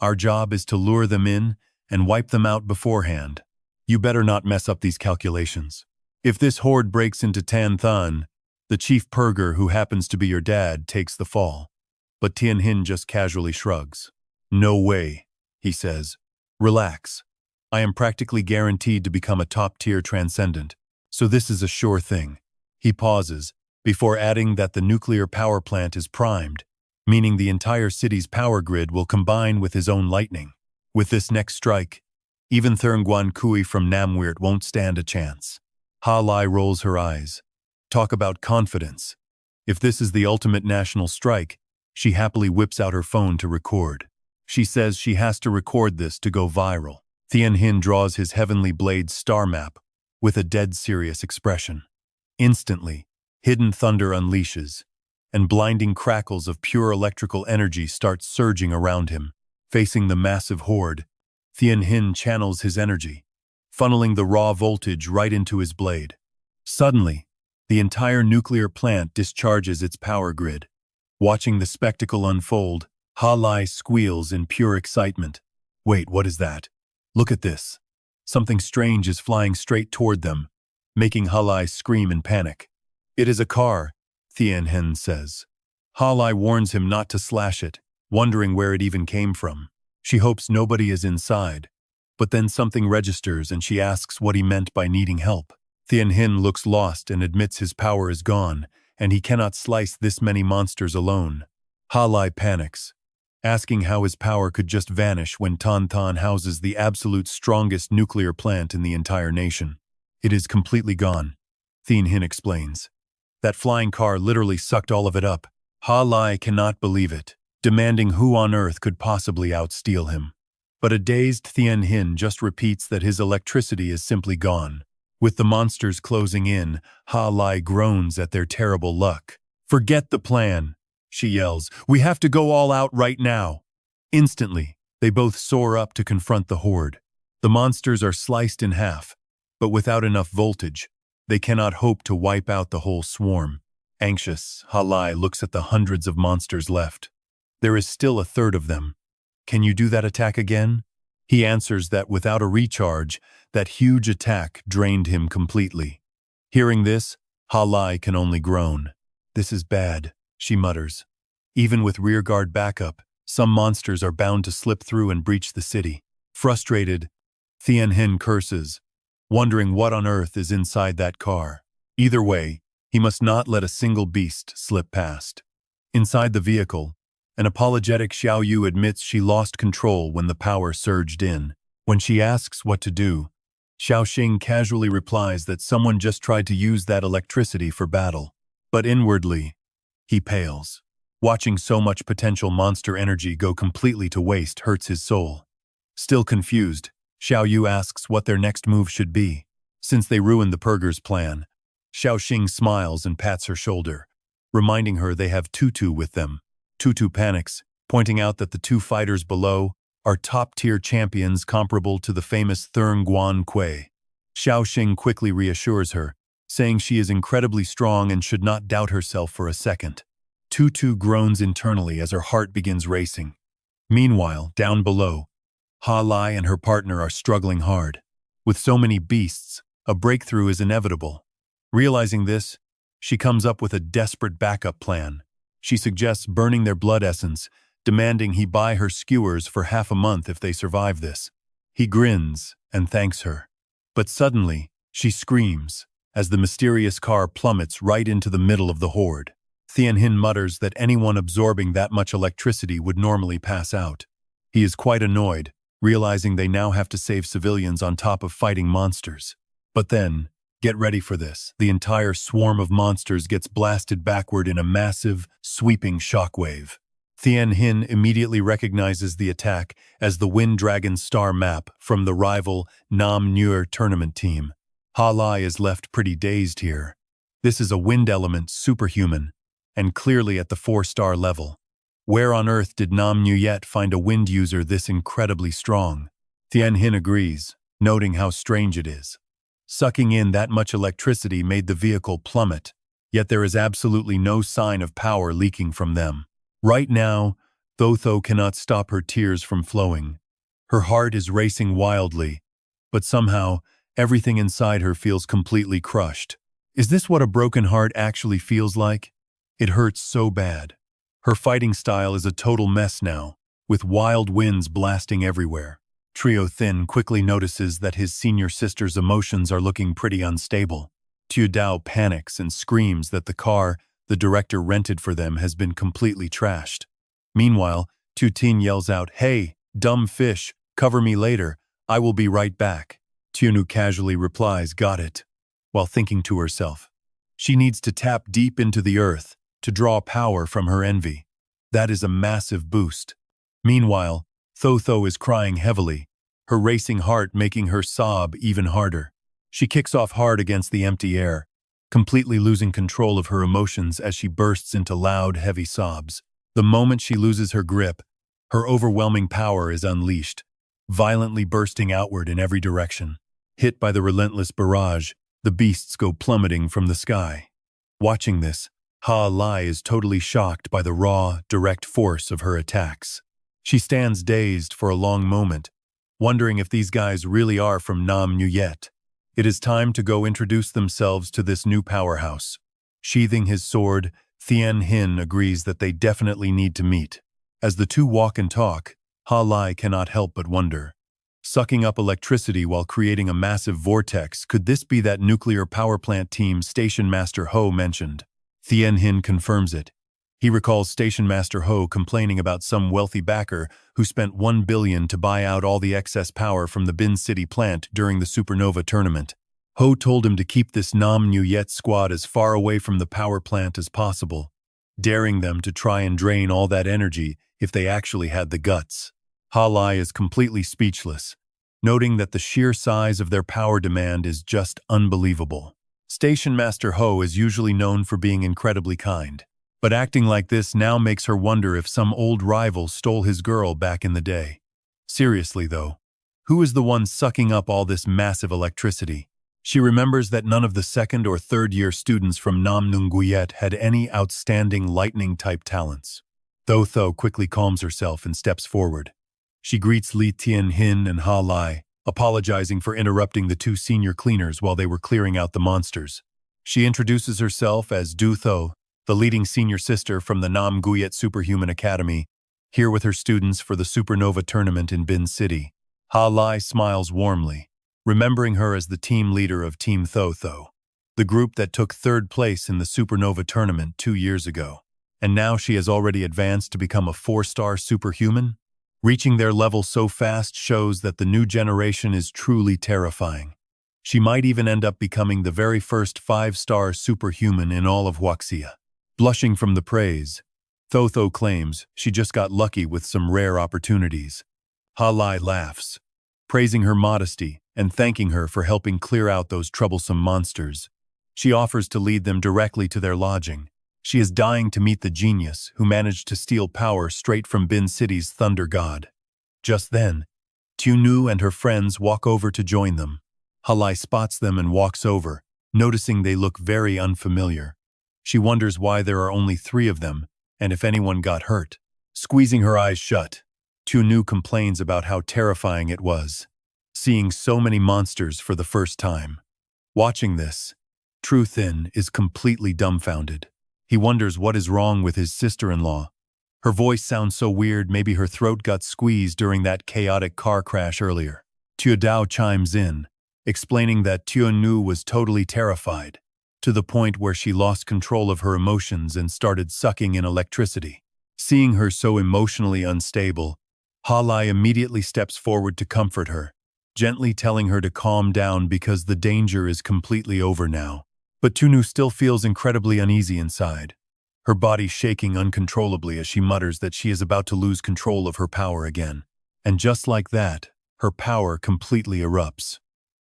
Speaker 1: Our job is to lure them in and wipe them out beforehand. You better not mess up these calculations. If this horde breaks into Tan Than, the chief purger who happens to be your dad takes the fall. But Tianhin just casually shrugs. No way, he says. Relax. I am practically guaranteed to become a top-tier transcendent, so this is a sure thing. He pauses, before adding that the nuclear power plant is primed, meaning the entire city's power grid will combine with his own lightning. With this next strike, even Thurngwan Kui from Namwirt won't stand a chance. Halai rolls her eyes. Talk about confidence. If this is the ultimate national strike, she happily whips out her phone to record. She says she has to record this to go viral. Tianhin draws his heavenly blade star map with a dead serious expression. Instantly, hidden thunder unleashes, and blinding crackles of pure electrical energy start surging around him. Facing the massive horde, Tianhin channels his energy, funneling the raw voltage right into his blade. Suddenly, the entire nuclear plant discharges its power grid. Watching the spectacle unfold, Halai squeals in pure excitement. Wait, what is that? Look at this. Something strange is flying straight toward them, making Halai scream in panic. It is a car, Tianhin says. Halai warns him not to slash it, wondering where it even came from. She hopes nobody is inside, but then something registers and she asks what he meant by needing help. Tianhin looks lost and admits his power is gone, and he cannot slice this many monsters alone. Ha Lai panics, asking how his power could just vanish when Tan Tan houses the absolute strongest nuclear plant in the entire nation. It is completely gone, Thien Hin explains. That flying car literally sucked all of it up. Ha Lai cannot believe it, demanding who on earth could possibly outsteal him. But a dazed Thien Hin just repeats that his electricity is simply gone. With the monsters closing in, Ha Lai groans at their terrible luck. "Forget the plan," she yells. "We have to go all out right now." Instantly, they both soar up to confront the horde. The monsters are sliced in half, but without enough voltage, they cannot hope to wipe out the whole swarm. Anxious, Ha Lai looks at the hundreds of monsters left. There is still a third of them. "Can you do that attack again?" He answers that without a recharge, that huge attack drained him completely. Hearing this, Ha Lai can only groan. "This is bad," she mutters. Even with rearguard backup, some monsters are bound to slip through and breach the city. Frustrated, Thien Hin curses, wondering what on earth is inside that car. Either way, he must not let a single beast slip past. Inside the vehicle, an apologetic Xiao Yu admits she lost control when the power surged in. When she asks what to do, Xiao Xing casually replies that someone just tried to use that electricity for battle. But inwardly, he pales. Watching so much potential monster energy go completely to waste hurts his soul. Still confused, Xiao Yu asks what their next move should be. Since they ruined the Purger's plan, Xiao Xing smiles and pats her shoulder, reminding her they have Tutu with them. Tutu panics, pointing out that the two fighters below are top-tier champions comparable to the famous Thurn Guan Kui. Xiao Xing quickly reassures her, saying she is incredibly strong and should not doubt herself for a second. Tutu groans internally as her heart begins racing. Meanwhile, down below, Ha Lai and her partner are struggling hard. With so many beasts, a breakthrough is inevitable. Realizing this, she comes up with a desperate backup plan. She suggests burning their blood essence, demanding he buy her skewers for half a month if they survive this. He grins and thanks her. But suddenly, she screams as the mysterious car plummets right into the middle of the horde. Thien Hin mutters that anyone absorbing that much electricity would normally pass out. He is quite annoyed, realizing they now have to save civilians on top of fighting monsters. But then, get ready for this, the entire swarm of monsters gets blasted backward in a massive, sweeping shockwave. Thien Hin immediately recognizes the attack as the Wind Dragon star map from the rival Nam Nuer tournament team. Ha Lai is left pretty dazed here. This is a wind element superhuman, and clearly at the 4-star level. Where on earth did Nam Nuet find a wind user this incredibly strong? Thien Hin agrees, noting how strange it is. Sucking in that much electricity made the vehicle plummet, yet there is absolutely no sign of power leaking from them. Right now, Thotho cannot stop her tears from flowing. Her heart is racing wildly, but somehow, everything inside her feels completely crushed. Is this what a broken heart actually feels like? It hurts so bad. Her fighting style is a total mess now, with wild winds blasting everywhere. Trio Thin quickly notices that his senior sister's emotions are looking pretty unstable. Tu Dao panics and screams that the car the director rented for them has been completely trashed. Meanwhile, Tu Tin yells out, "Hey, dumb fish, cover me later, I will be right back." Tianu casually replies, "Got it," while thinking to herself, she needs to tap deep into the earth to draw power from her envy. That is a massive boost. Meanwhile, Thotho is crying heavily, her racing heart making her sob even harder. She kicks off hard against the empty air, completely losing control of her emotions as she bursts into loud, heavy sobs. The moment she loses her grip, her overwhelming power is unleashed, violently bursting outward in every direction. Hit by the relentless barrage, the beasts go plummeting from the sky. Watching this, Ha Lai is totally shocked by the raw, direct force of her attacks. She stands dazed for a long moment, wondering if these guys really are from Nam Nuet. It is time to go introduce themselves to this new powerhouse. Sheathing his sword, Thien Hin agrees that they definitely need to meet. As the two walk and talk, Ha Lai cannot help but wonder. Sucking up electricity while creating a massive vortex, could this be that nuclear power plant team Station Master Ho mentioned? Thien Hin confirms it. He recalls Station Master Ho complaining about some wealthy backer who spent 1 billion to buy out all the excess power from the Bin City plant during the supernova tournament. Ho told him to keep this Nam Nhu Yet squad as far away from the power plant as possible, daring them to try and drain all that energy if they actually had the guts. Ha Lai is completely speechless, noting that the sheer size of their power demand is just unbelievable. Station Master Ho is usually known for being incredibly kind, but acting like this now makes her wonder if some old rival stole his girl back in the day. Seriously though, who is the one sucking up all this massive electricity? She remembers that none of the second or third year students from Nam Nung Guyet had any outstanding lightning-type talents. Tho quickly calms herself and steps forward. She greets Li Tien Hin and Ha Lai, apologizing for interrupting the two senior cleaners while they were clearing out the monsters. She introduces herself as Du Tho, the leading senior sister from the Nam Guyet Superhuman Academy, here with her students for the Supernova tournament in Bin City. Ha Lai smiles warmly, remembering her as the team leader of Team Tho, the group that took third place in the Supernova tournament 2 years ago. And now she has already advanced to become a 4-star superhuman? Reaching their level so fast shows that the new generation is truly terrifying. She might even end up becoming the very first 5-star superhuman in all of Huaxia. Blushing from the praise, Tho claims she just got lucky with some rare opportunities. Ha Lai laughs, praising her modesty and thanking her for helping clear out those troublesome monsters. She offers to lead them directly to their lodging. She is dying to meet the genius who managed to steal power straight from Bin City's thunder god. Just then, Tu Nu and her friends walk over to join them. Ha Lai spots them and walks over, noticing they look very unfamiliar. She wonders why there are only 3 of them, and if anyone got hurt. Squeezing her eyes shut, Tu Nu complains about how terrifying it was, seeing so many monsters for the first time. Watching this, Tru Thin is completely dumbfounded. He wonders what is wrong with his sister-in-law. Her voice sounds so weird, maybe her throat got squeezed during that chaotic car crash earlier. Tue Dao chimes in, explaining that Tue Nu was totally terrified, to the point where she lost control of her emotions and started sucking in electricity. Seeing her so emotionally unstable, Ha Lai immediately steps forward to comfort her, gently telling her to calm down because the danger is completely over now. But Tu Nu still feels incredibly uneasy inside, her body shaking uncontrollably as she mutters that she is about to lose control of her power again. And just like that, her power completely erupts.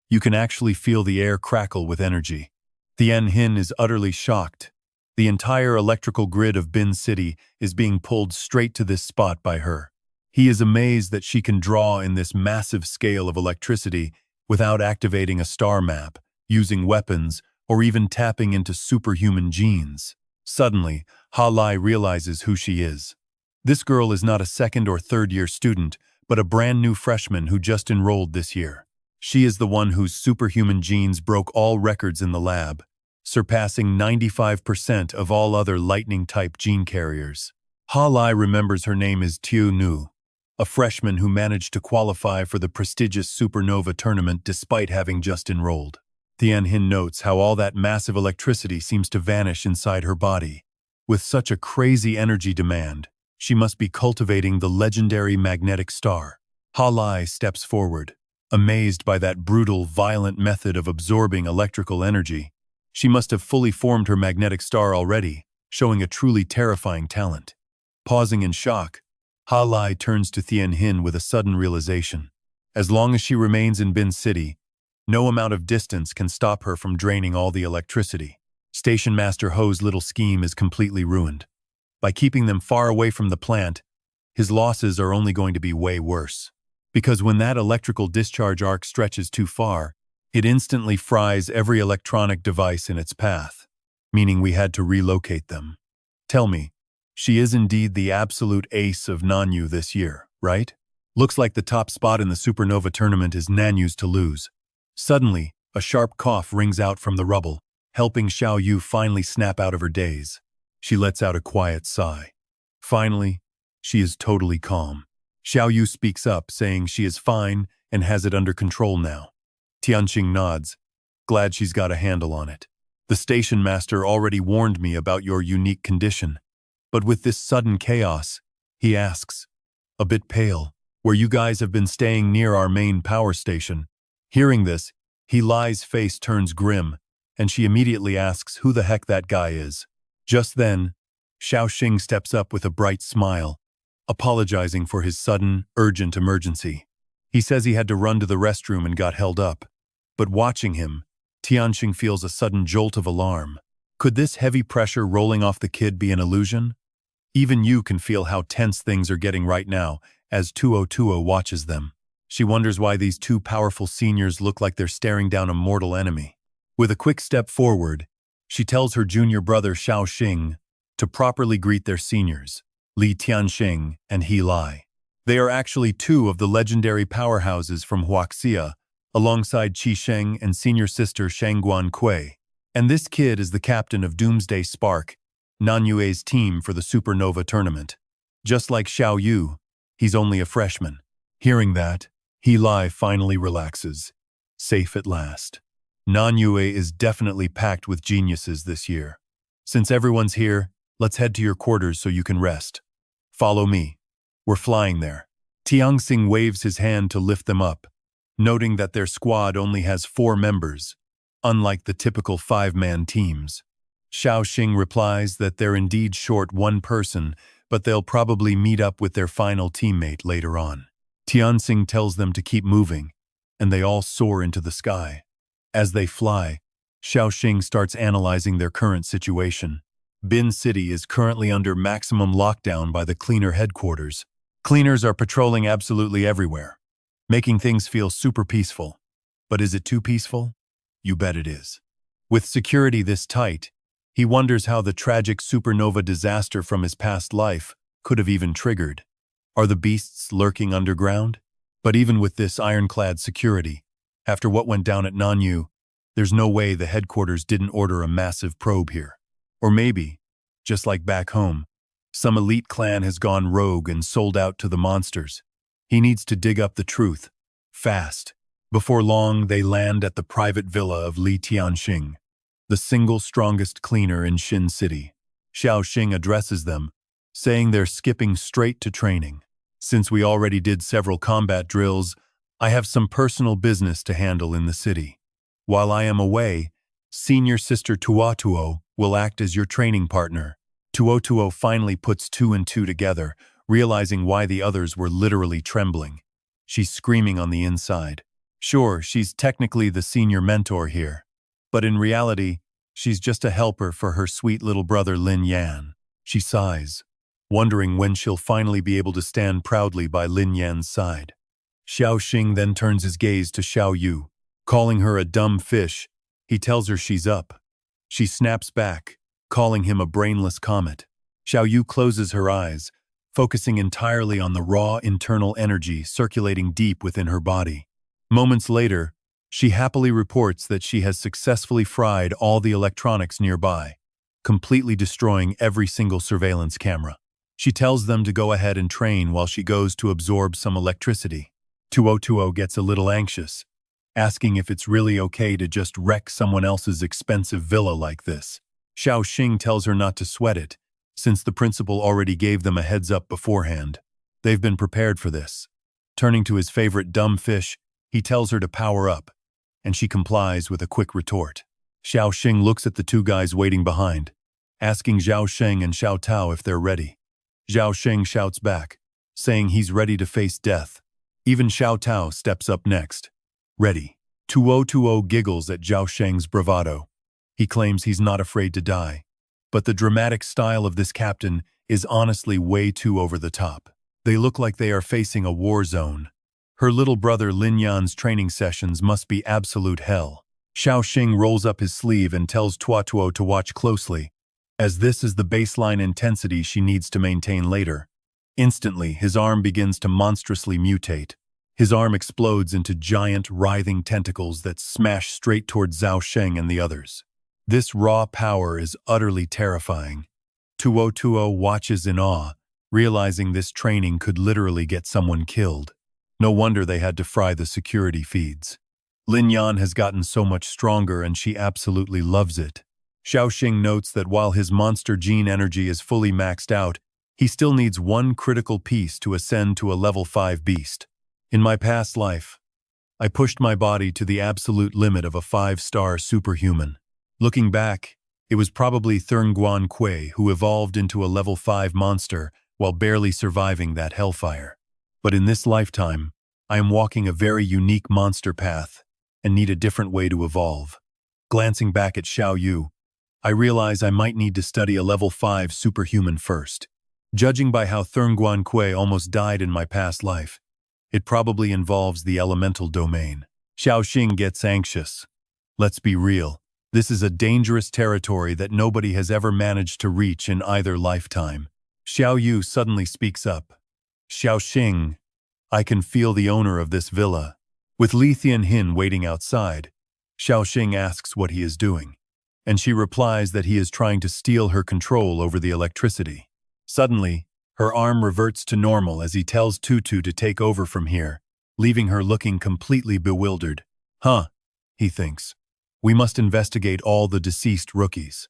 Speaker 1: You can actually feel the air crackle with energy. Thien Hin is utterly shocked. The entire electrical grid of Bin City is being pulled straight to this spot by her. He is amazed that she can draw in this massive scale of electricity without activating a star map, using weapons, or even tapping into superhuman genes. Suddenly, Ha Lai realizes who she is. This girl is not a second or third year student, but a brand new freshman who just enrolled this year. She is the one whose superhuman genes broke all records in the lab, surpassing 95% of all other lightning-type gene carriers. Ha Lai remembers her name is Tue Nu, a freshman who managed to qualify for the prestigious supernova tournament despite having just enrolled. Thien Hin notes how all that massive electricity seems to vanish inside her body. With such a crazy energy demand, she must be cultivating the legendary magnetic star. Ha Lai steps forward, amazed by that brutal, violent method of absorbing electrical energy. She must have fully formed her magnetic star already, showing a truly terrifying talent. Pausing in shock, Ha Lai turns to Thien Hin with a sudden realization. As long as she remains in Bin City, no amount of distance can stop her from draining all the electricity. Station Master Ho's little scheme is completely ruined. By keeping them far away from the plant, his losses are only going to be way worse. Because when that electrical discharge arc stretches too far, it instantly fries every electronic device in its path, meaning we had to relocate them. Tell me, she is indeed the absolute ace of Nanyu this year, right? Looks like the top spot in the supernova tournament is Nanyu's to lose. Suddenly, a sharp cough rings out from the rubble, helping Xiao Yu finally snap out of her daze. She lets out a quiet sigh. Finally, she is totally calm. Xiao Yu speaks up, saying she is fine and has it under control now. Tianqing nods, glad she's got a handle on it. The The station master already warned me about your unique condition. But with this sudden chaos, he asks, a bit pale, where you guys have been staying near our main power station. Hearing this, He-Lai's face turns grim, and she immediately asks who the heck that guy is. Just then, Xiao Xing steps up with a bright smile, apologizing for his sudden, urgent emergency. He says he had to run to the restroom and got held up. But watching him, Tianxing feels a sudden jolt of alarm. Could this heavy pressure rolling off the kid be an illusion? Even you can feel how tense things are getting right now as 2020 watches them. She wonders why these two powerful seniors look like they're staring down a mortal enemy. With a quick step forward, she tells her junior brother Xiao Xing to properly greet their seniors, Li Tianxing and He-Lai. They are actually two of the legendary powerhouses from Huaxia, alongside Qi Sheng and senior sister Shangguan Kui. And this kid is the captain of Doomsday Spark, Nanyue's team for the Supernova tournament. Just like Xiao Yu, he's only a freshman. Hearing that, He-Lai finally relaxes. Safe at last. Nanyue is definitely packed with geniuses this year. Since everyone's here, let's head to your quarters so you can rest. Follow me. We're flying there. Tianxing waves his hand to lift them up, noting that their squad only has 4 members, unlike the typical 5-man teams. Xiao Xing replies that they're indeed short 1 person, but they'll probably meet up with their final teammate later on. Tianxing tells them to keep moving, and they all soar into the sky. As they fly, Xiao Xing starts analyzing their current situation. Bin City is currently under maximum lockdown by the cleaner headquarters. Cleaners are patrolling absolutely everywhere, making things feel super peaceful. But is it too peaceful? You bet it is. With security this tight, he wonders how the tragic supernova disaster from his past life could have even triggered. Are the beasts lurking underground? But even with this ironclad security, after what went down at Nanyu, there's no way the headquarters didn't order a massive probe here. Or maybe, just like back home, some elite clan has gone rogue and sold out to the monsters. He needs to dig up the truth, fast. Before long, they land at the private villa of Li Tianxing, the single strongest cleaner in Xin City. Xiao Xing addresses them, saying they're skipping straight to training. Since we already did several combat drills, I have some personal business to handle in the city. While I am away, senior sister Tuotuo will act as your training partner. Tuotuo finally puts 2 and 2 together, realizing why the others were literally trembling. She's screaming on the inside. Sure, she's technically the senior mentor here, but in reality, she's just a helper for her sweet little brother Lin Yan. She sighs, wondering when she'll finally be able to stand proudly by Lin Yan's side. Xiao Xing then turns his gaze to Xiao Yu. Calling her a dumb fish, he tells her she's up. She snaps back, calling him a brainless comet. Xiao Yu closes her eyes, focusing entirely on the raw internal energy circulating deep within her body. Moments later, she happily reports that she has successfully fried all the electronics nearby, completely destroying every single surveillance camera. She tells them to go ahead and train while she goes to absorb some electricity. Tuotuo gets a little anxious, asking if it's really okay to just wreck someone else's expensive villa like this. Xiao Xing tells her not to sweat it, since the principal already gave them a heads up beforehand. They've been prepared for this. Turning to his favorite dumb fish, he tells her to power up, and she complies with a quick retort. Xiao Xing looks at the 2 guys waiting behind, asking Xiao Sheng and Xiao Tao if they're ready. Xiao Sheng shouts back, saying he's ready to face death. Even Xiao Tao steps up next. Ready. Tuotuo giggles at Xiao Sheng's bravado. He claims he's not afraid to die. But the dramatic style of this captain is honestly way too over the top. They look like they are facing a war zone. Her little brother Lin Yan's training sessions must be absolute hell. Xiao Xing rolls up his sleeve and tells Tuotuo to watch closely, as this is the baseline intensity she needs to maintain later. Instantly, his arm begins to monstrously mutate. His arm explodes into giant, writhing tentacles that smash straight toward Xiao Sheng and the others. This raw power is utterly terrifying. Tuotuo watches in awe, realizing this training could literally get someone killed. No wonder they had to fry the security feeds. Lin Yan has gotten so much stronger and she absolutely loves it. Xiao Xing notes that while his monster gene energy is fully maxed out, he still needs one critical piece to ascend to a level 5 beast. In my past life, I pushed my body to the absolute limit of a 5-star superhuman. Looking back, it was probably Thurn Kui who evolved into a level 5 monster while barely surviving that hellfire. But in this lifetime, I am walking a very unique monster path and need a different way to evolve. Glancing back at Xiao Yu, I realize I might need to study a level 5 superhuman first. Judging by how Thurn Kui almost died in my past life, it probably involves the elemental domain. Xiao Xing gets anxious. Let's be real. This is a dangerous territory that nobody has ever managed to reach in either lifetime. Xiao Yu suddenly speaks up. Xiao Xing, I can feel the owner of this villa. With Li Tianhin waiting outside, Xiao Xing asks what he is doing, and she replies that he is trying to steal her control over the electricity. Suddenly, her arm reverts to normal as he tells Tutu to take over from here, leaving her looking completely bewildered. Huh, he thinks. We must investigate all the deceased rookies.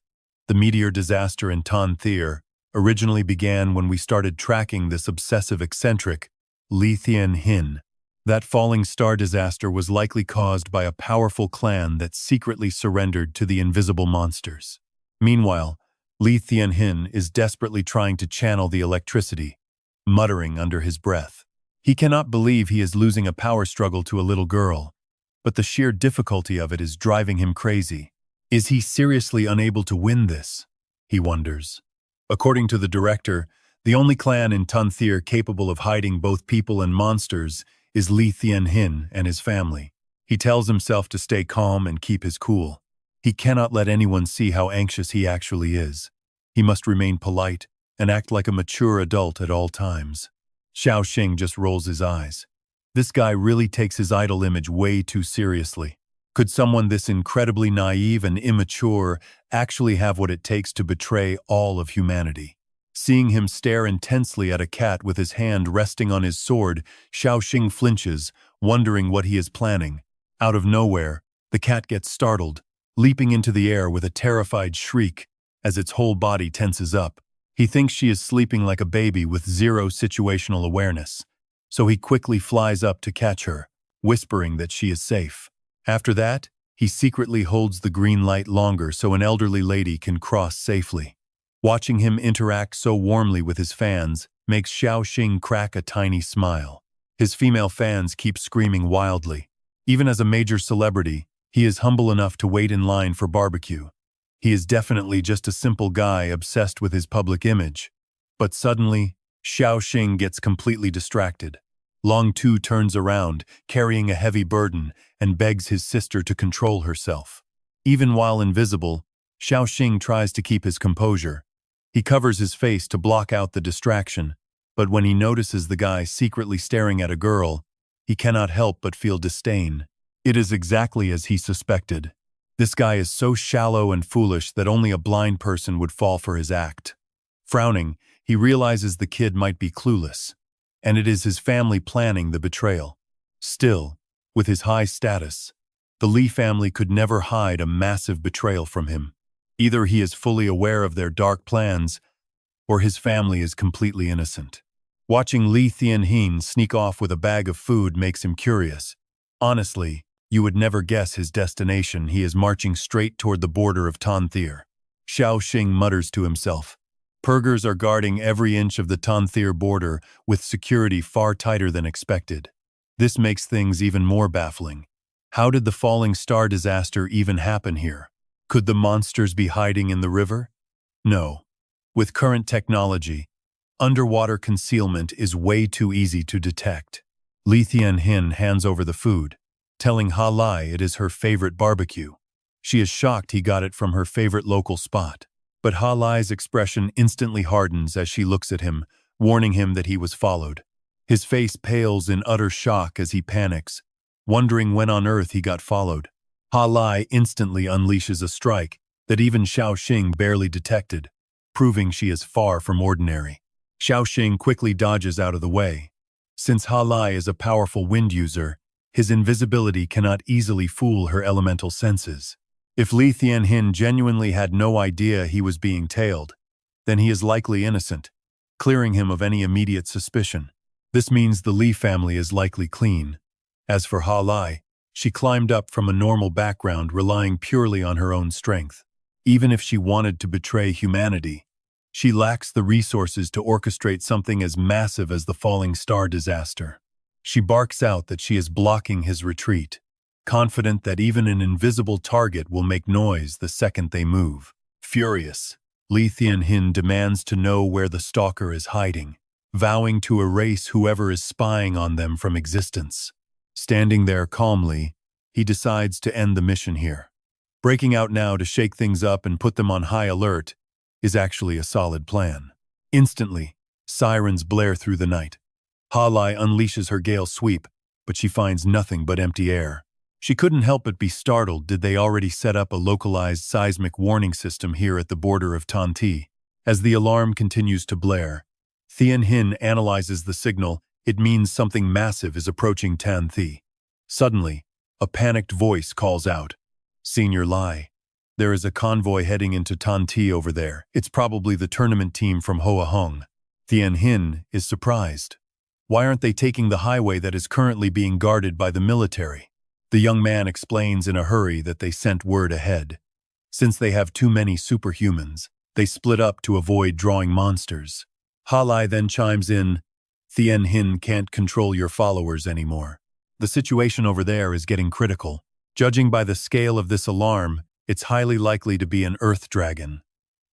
Speaker 1: The meteor disaster in Tan Thier originally began when we started tracking this obsessive eccentric, Li Tianhin. That falling star disaster was likely caused by a powerful clan that secretly surrendered to the invisible monsters. Meanwhile, Li Tianhin is desperately trying to channel the electricity, muttering under his breath. He cannot believe he is losing a power struggle to a little girl, but the sheer difficulty of it is driving him crazy. Is he seriously unable to win this? He wonders. According to the director, the only clan in Tan Thier capable of hiding both people and monsters is Li Tianhin and his family. He tells himself to stay calm and keep his cool. He cannot let anyone see how anxious he actually is. He must remain polite and act like a mature adult at all times. Xiao Xing just rolls his eyes. This guy really takes his idol image way too seriously. Could someone this incredibly naive and immature actually have what it takes to betray all of humanity? Seeing him stare intensely at a cat with his hand resting on his sword, Xiao Xing flinches, wondering what he is planning. Out of nowhere, the cat gets startled, leaping into the air with a terrified shriek as its whole body tenses up. He thinks she is sleeping like a baby with zero situational awareness, so he quickly flies up to catch her, whispering that she is safe. After that, he secretly holds the green light longer so an elderly lady can cross safely. Watching him interact so warmly with his fans makes Xiao Xing crack a tiny smile. His female fans keep screaming wildly. Even as a major celebrity, he is humble enough to wait in line for barbecue. He is definitely just a simple guy obsessed with his public image. But suddenly, Xiao Xing gets completely distracted. Long Tu turns around, carrying a heavy burden, and begs his sister to control herself. Even while invisible, Xiao Xing tries to keep his composure. He covers his face to block out the distraction, but when he notices the guy secretly staring at a girl, he cannot help but feel disdain. It is exactly as he suspected. This guy is so shallow and foolish that only a blind person would fall for his act. Frowning, he realizes the kid might be clueless, and it is his family planning the betrayal. Still, with his high status, the Li family could never hide a massive betrayal from him. Either he is fully aware of their dark plans, or his family is completely innocent. Watching Li Tianhin sneak off with a bag of food makes him curious. Honestly, you would never guess his destination. He is marching straight toward the border of Tan Thier. Xiao Xing mutters to himself. Purgers are guarding every inch of the Tan Thier border with security far tighter than expected. This makes things even more baffling. How did the falling star disaster even happen here? Could the monsters be hiding in the river? No. With current technology, underwater concealment is way too easy to detect. Li Tianhin hands over the food, telling Ha Lai it is her favorite barbecue. She is shocked he got it from her favorite local spot. But Ha Lai's expression instantly hardens as she looks at him, warning him that he was followed. His face pales in utter shock as he panics, wondering when on earth he got followed. Ha Lai instantly unleashes a strike that even Xiao Xing barely detected, proving she is far from ordinary. Xiao Xing quickly dodges out of the way. Since Ha Lai is a powerful wind user, his invisibility cannot easily fool her elemental senses. If Li Tianhin genuinely had no idea he was being tailed, then he is likely innocent, clearing him of any immediate suspicion. This means the Li family is likely clean. As for Ha Lai, she climbed up from a normal background relying purely on her own strength. Even if she wanted to betray humanity, she lacks the resources to orchestrate something as massive as the falling star disaster. She barks out that she is blocking his retreat, confident that even an invisible target will make noise the second they move. Furious, Li Tianhin demands to know where the stalker is hiding, vowing to erase whoever is spying on them from existence. Standing there calmly, he decides to end the mission here. Breaking out now to shake things up and put them on high alert is actually a solid plan. Instantly, sirens blare through the night. Ha Lai unleashes her gale sweep, but she finds nothing but empty air. She couldn't help but be startled. Did they already set up a localized seismic warning system here at the border of Tanti? As the alarm continues to blare, Tianhin analyzes the signal. It means something massive is approaching Tanti. Suddenly, a panicked voice calls out, "Senior Lai, there is a convoy heading into Tanti over there. It's probably the tournament team from Hoa Hong." Tianhin is surprised. Why aren't they taking the highway that is currently being guarded by the military? The young man explains in a hurry that they sent word ahead. Since they have too many superhumans, they split up to avoid drawing monsters. Ha Lai then chimes in, "Tianhin can't control your followers anymore. The situation over there is getting critical. Judging by the scale of this alarm, it's highly likely to be an earth dragon.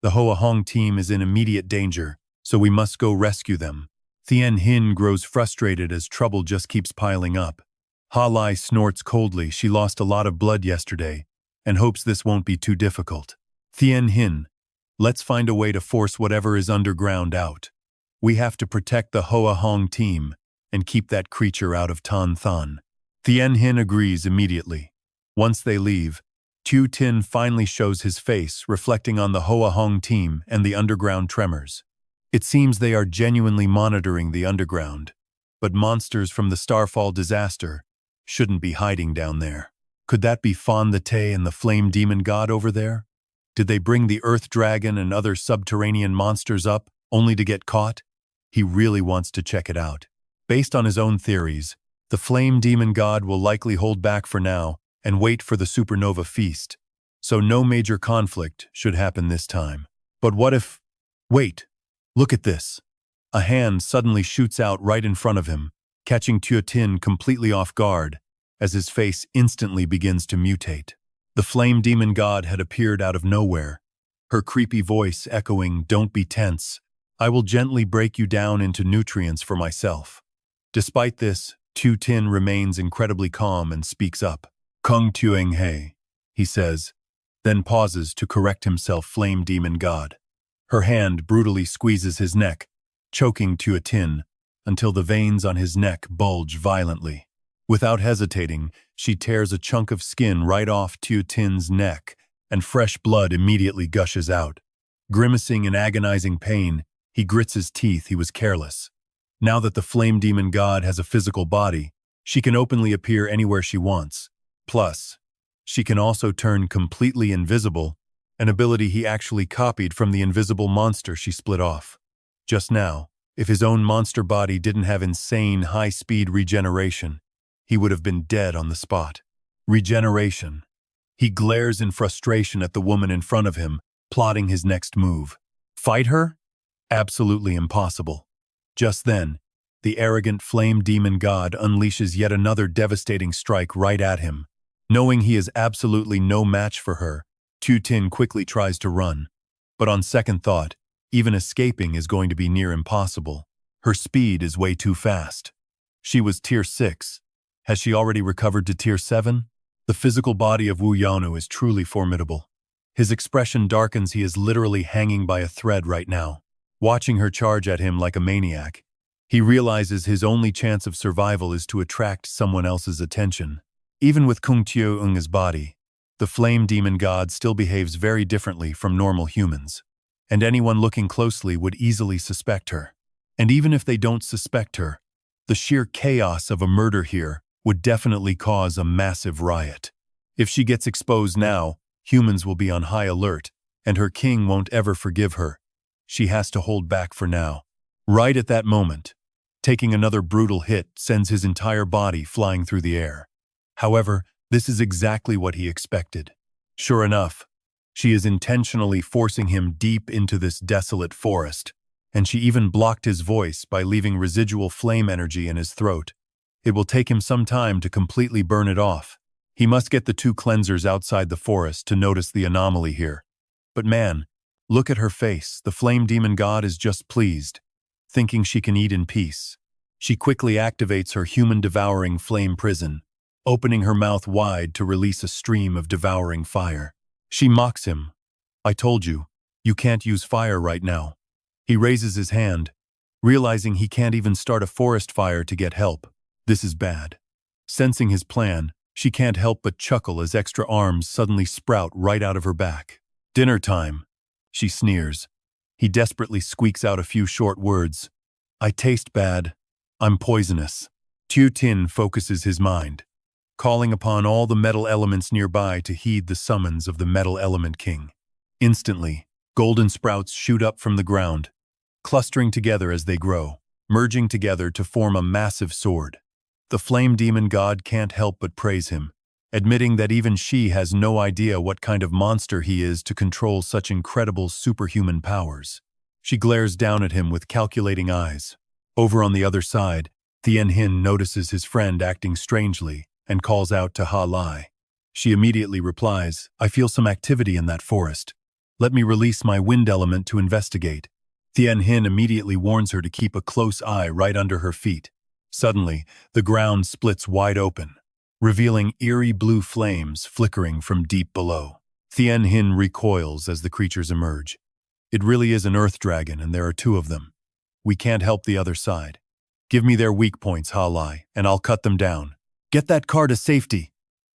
Speaker 1: The Hoa Hong team is in immediate danger, so we must go rescue them." Tianhin grows frustrated as trouble just keeps piling up. Ha Lai snorts coldly. She lost a lot of blood yesterday and hopes this won't be too difficult. "Tianhin, let's find a way to force whatever is underground out. We have to protect the Hoa Hong team and keep that creature out of Tan Than." Tianhin agrees immediately. Once they leave, Tu Tin finally shows his face, reflecting on the Hoa Hong team and the underground tremors. It seems they are genuinely monitoring the underground, but monsters from the Starfall disaster shouldn't be hiding down there. Could that be Fan the Tay and the Flame Demon God over there? Did they bring the Earth Dragon and other subterranean monsters up only to get caught? He really wants to check it out. Based on his own theories, the Flame Demon God will likely hold back for now and wait for the supernova feast, so no major conflict should happen this time. But what if... Wait, look at this. A hand suddenly shoots out right in front of him, catching Tu Tin completely off guard as his face instantly begins to mutate. The Flame Demon God had appeared out of nowhere, her creepy voice echoing, "Don't be tense. I will gently break you down into nutrients for myself." Despite this, Tu Tin remains incredibly calm and speaks up. "Kung Tueng He," he says, then pauses to correct himself. Flame Demon God. Her hand brutally squeezes his neck, choking Tu Tin until the veins on his neck bulge violently. Without hesitating, she tears a chunk of skin right off Tu Tin's neck, and fresh blood immediately gushes out. Grimacing in agonizing pain, he grits his teeth. He was careless. Now that the Flame Demon God has a physical body, she can openly appear anywhere she wants. Plus, she can also turn completely invisible, an ability he actually copied from the invisible monster she split off. Just now, if his own monster body didn't have insane high-speed regeneration, he would have been dead on the spot. Regeneration. He glares in frustration at the woman in front of him, plotting his next move. Fight her? Absolutely impossible. Just then, the arrogant Flame Demon God unleashes yet another devastating strike right at him. Knowing he is absolutely no match for her, Tu Tin quickly tries to run. But on second thought, even escaping is going to be near impossible. Her speed is way too fast. She was Tier 6. Has she already recovered to Tier 7? The physical body of Wu Yanu is truly formidable. His expression darkens. He is literally hanging by a thread right now. Watching her charge at him like a maniac, he realizes his only chance of survival is to attract someone else's attention. Even with Kung Tueng's body, the Flame Demon God still behaves very differently from normal humans, and anyone looking closely would easily suspect her. And even if they don't suspect her, the sheer chaos of a murder here would definitely cause a massive riot. If she gets exposed now, humans will be on high alert, and her king won't ever forgive her. She has to hold back for now. Right at that moment, taking another brutal hit sends his entire body flying through the air. However, this is exactly what he expected. Sure enough, she is intentionally forcing him deep into this desolate forest, and she even blocked his voice by leaving residual flame energy in his throat. It will take him some time to completely burn it off. He must get the 2 cleansers outside the forest to notice the anomaly here. But man, look at her face. The flame demon god is just pleased, thinking she can eat in peace. She quickly activates her human-devouring flame prison, opening her mouth wide to release a stream of devouring fire. She mocks him. I told you, you can't use fire right now. He raises his hand, realizing he can't even start a forest fire to get help. This is bad. Sensing his plan, she can't help but chuckle as extra arms suddenly sprout right out of her back. Dinner time, she sneers. He desperately squeaks out a few short words. I taste bad. I'm poisonous. Tu Tin focuses his mind, calling upon all the metal elements nearby to heed the summons of the Metal Element King. Instantly, golden sprouts shoot up from the ground, clustering together as they grow, merging together to form a massive sword. The flame demon god can't help but praise him, admitting that even she has no idea what kind of monster he is to control such incredible superhuman powers. She glares down at him with calculating eyes. Over on the other side, Tien Hin notices his friend acting strangely and calls out to Ha Lai. She immediately replies, I feel some activity in that forest. Let me release my wind element to investigate. Tien Hin immediately warns her to keep a close eye right under her feet. Suddenly, the ground splits wide open, revealing eerie blue flames flickering from deep below. Tien Hin recoils as the creatures emerge. It really is an earth dragon, and there are 2 of them. We can't help the other side. Give me their weak points, Ha Lai, and I'll cut them down. Get that car to safety.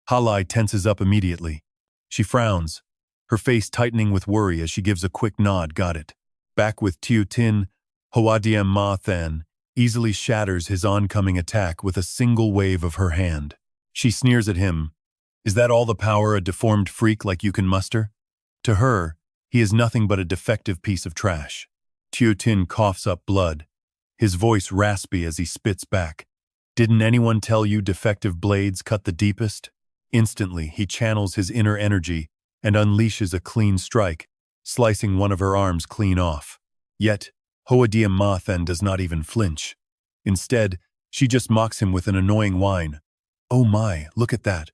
Speaker 1: Ha Lai tenses up immediately. She frowns, her face tightening with worry as she gives a quick nod. Got it. Back with Tu Tin, Hoa Diem Ma Then easily shatters his oncoming attack with a single wave of her hand. She sneers at him. Is that all the power a deformed freak like you can muster? To her, he is nothing but a defective piece of trash. Tu Tin coughs up blood, his voice raspy as he spits back. Didn't anyone tell you defective blades cut the deepest? Instantly, he channels his inner energy and unleashes a clean strike, slicing one of her arms clean off. Yet, Hoa Diem Ma Then does not even flinch. Instead, she just mocks him with an annoying whine. Oh my, look at that.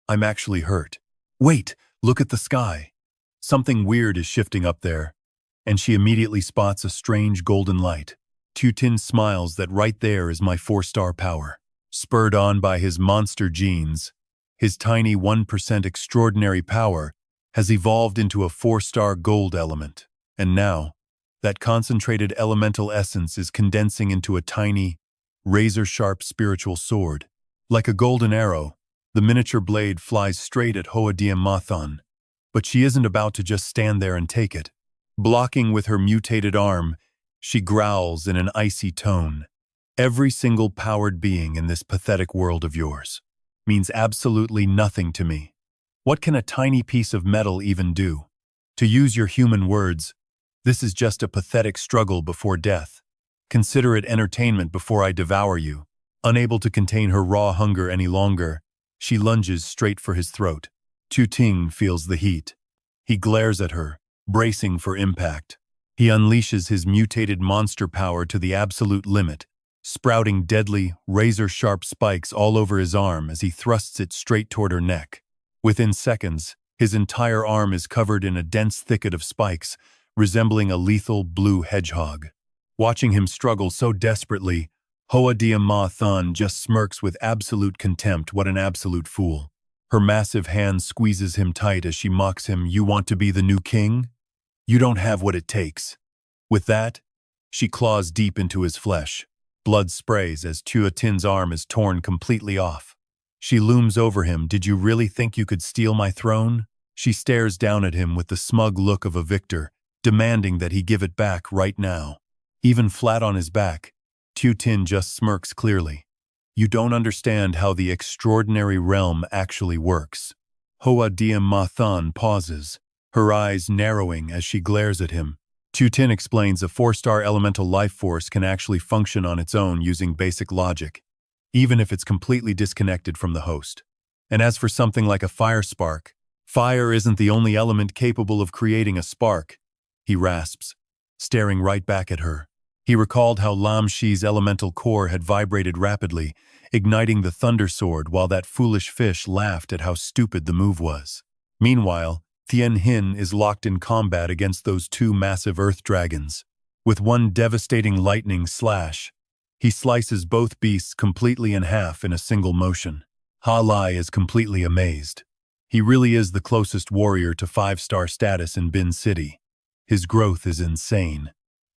Speaker 1: I'm actually hurt. Wait, look at the sky. Something weird is shifting up there, and she immediately spots a strange golden light. Tu Tin smiles that right there is my 4-star power. Spurred on by his monster genes, his tiny 1% extraordinary power has evolved into a 4-star gold element. And now, that concentrated elemental essence is condensing into a tiny, razor-sharp spiritual sword. Like a golden arrow, the miniature blade flies straight at Hoa Diem Ma Then. But she isn't about to just stand there and take it. Blocking with her mutated arm, she growls in an icy tone. Every single powered being in this pathetic world of yours means absolutely nothing to me. What can a tiny piece of metal even do? To use your human words, this is just a pathetic struggle before death. Consider it entertainment before I devour you. Unable to contain her raw hunger any longer, she lunges straight for his throat. Tu Ting feels the heat. He glares at her, bracing for impact. He unleashes his mutated monster power to the absolute limit, sprouting deadly, razor-sharp spikes all over his arm as he thrusts it straight toward her neck. Within seconds, his entire arm is covered in a dense thicket of spikes, resembling a lethal blue hedgehog. Watching him struggle so desperately, Hoa Diem Ma Then just smirks with absolute contempt. What an absolute fool. Her massive hand squeezes him tight as she mocks him. You want to be the new king? You don't have what it takes. With that, she claws deep into his flesh. Blood sprays as Tu Tin's arm is torn completely off. She looms over him. Did you really think you could steal my throne? She stares down at him with the smug look of a victor, demanding that he give it back right now. Even flat on his back, Tu Tin just smirks clearly. You don't understand how the extraordinary realm actually works. Hoa Diem Ma Than pauses, her eyes narrowing as she glares at him. Tu Tin explains a 4-star elemental life force can actually function on its own using basic logic, even if it's completely disconnected from the host. And as for something like a fire spark, fire isn't the only element capable of creating a spark, he rasps, staring right back at her. He recalled how Lam Shi's elemental core had vibrated rapidly, igniting the thunder sword while that foolish fish laughed at how stupid the move was. Meanwhile, Tien Hin is locked in combat against those 2 massive earth dragons. With one devastating lightning slash, he slices both beasts completely in half in a single motion. Ha Lai is completely amazed. He really is the closest warrior to 5-star status in Bin City. His growth is insane.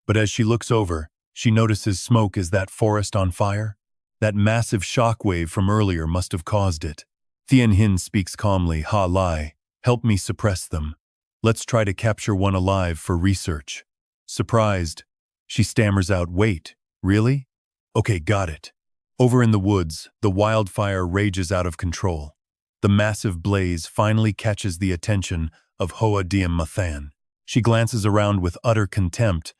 Speaker 1: But as she looks over, she notices smoke. Is that forest on fire? That massive shockwave from earlier must have caused it. Tien Hin speaks calmly. Ha Lai, help me suppress them. Let's try to capture one alive for research. Surprised, she stammers out, wait, really? Okay, got it. Over in the woods, the wildfire rages out of control. The massive blaze finally catches the attention of Hoa Diem Ma Than. She glances around with utter contempt.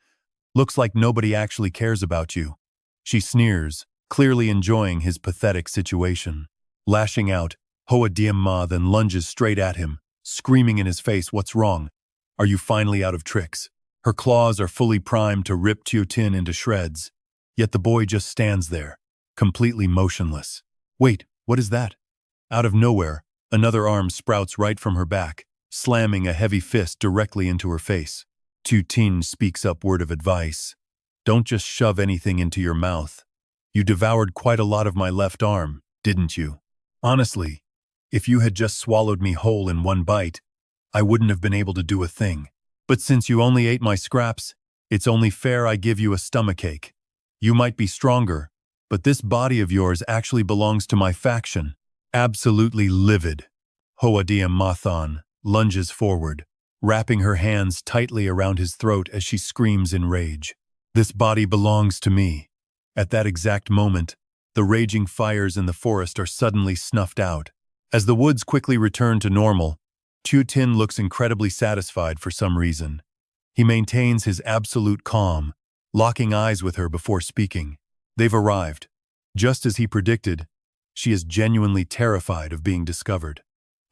Speaker 1: Looks like nobody actually cares about you. She sneers, clearly enjoying his pathetic situation. Lashing out, Hoa Diem Ma then lunges straight at him, screaming in his face, what's wrong? Are you finally out of tricks? Her claws are fully primed to rip Tu Tin into shreds. Yet the boy just stands there, completely motionless. Wait, what is that? Out of nowhere, another arm sprouts right from her back, slamming a heavy fist directly into her face. Tu Tin speaks up word of advice. Don't just shove anything into your mouth. You devoured quite a lot of my left arm, didn't you? Honestly, if you had just swallowed me whole in one bite, I wouldn't have been able to do a thing. But since you only ate my scraps, it's only fair I give you a stomachache. You might be stronger, but this body of yours actually belongs to my faction. Absolutely livid. Hoa Diem Ma Than lunges forward, wrapping her hands tightly around his throat as she screams in rage. This body belongs to me. At that exact moment, the raging fires in the forest are suddenly snuffed out. As the woods quickly return to normal, Tu Tin looks incredibly satisfied for some reason. He maintains his absolute calm, locking eyes with her before speaking. They've arrived. Just as he predicted, she is genuinely terrified of being discovered.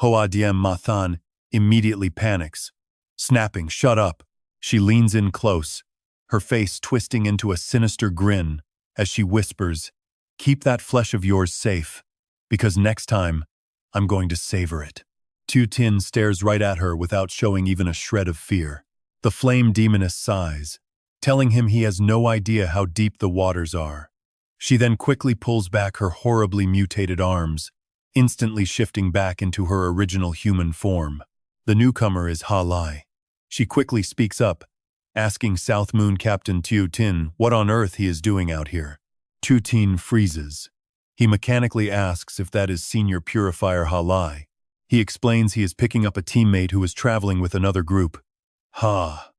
Speaker 1: Hoa Diem Ma Than immediately panics. Snapping, shut up, she leans in close, her face twisting into a sinister grin as she whispers, keep that flesh of yours safe, because next time, I'm going to savor it. Tu Tin stares right at her without showing even a shred of fear. The flame demoness sighs, telling him he has no idea how deep the waters are. She then quickly pulls back her horribly mutated arms, instantly shifting back into her original human form. The newcomer is Ha Lai. She quickly speaks up, asking South Moon Captain Tu Tin what on earth he is doing out here. Tu Tin freezes. He mechanically asks if that is Senior Purifier Ha Lai. He explains he is picking up a teammate who is traveling with another group. Ha!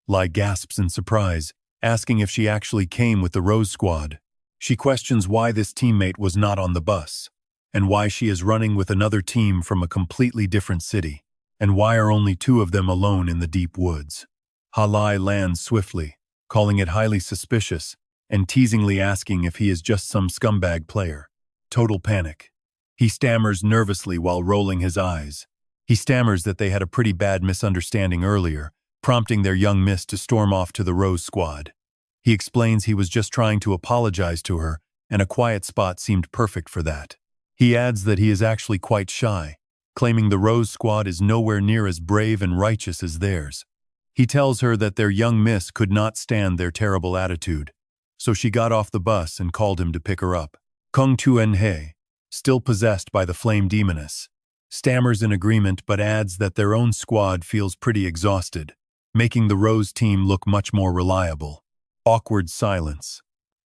Speaker 1: Lai gasps in surprise, asking if she actually came with the Rose Squad. She questions why this teammate was not on the bus, and why she is running with another team from a completely different city, and why are only 2 of them alone in the deep woods. Ha Lai lands swiftly, calling it highly suspicious, and teasingly asking if he is just some scumbag player. Total panic. He stammers nervously while rolling his eyes. He stammers that they had a pretty bad misunderstanding earlier, prompting their young miss to storm off to the Rose Squad. He explains he was just trying to apologize to her, and a quiet spot seemed perfect for that. He adds that he is actually quite shy, claiming the Rose Squad is nowhere near as brave and righteous as theirs. He tells her that their young miss could not stand their terrible attitude, so she got off the bus and called him to pick her up. Kung Tuen He, still possessed by the flame demoness, stammers in agreement but adds that their own squad feels pretty exhausted, making the Rose team look much more reliable. Awkward silence.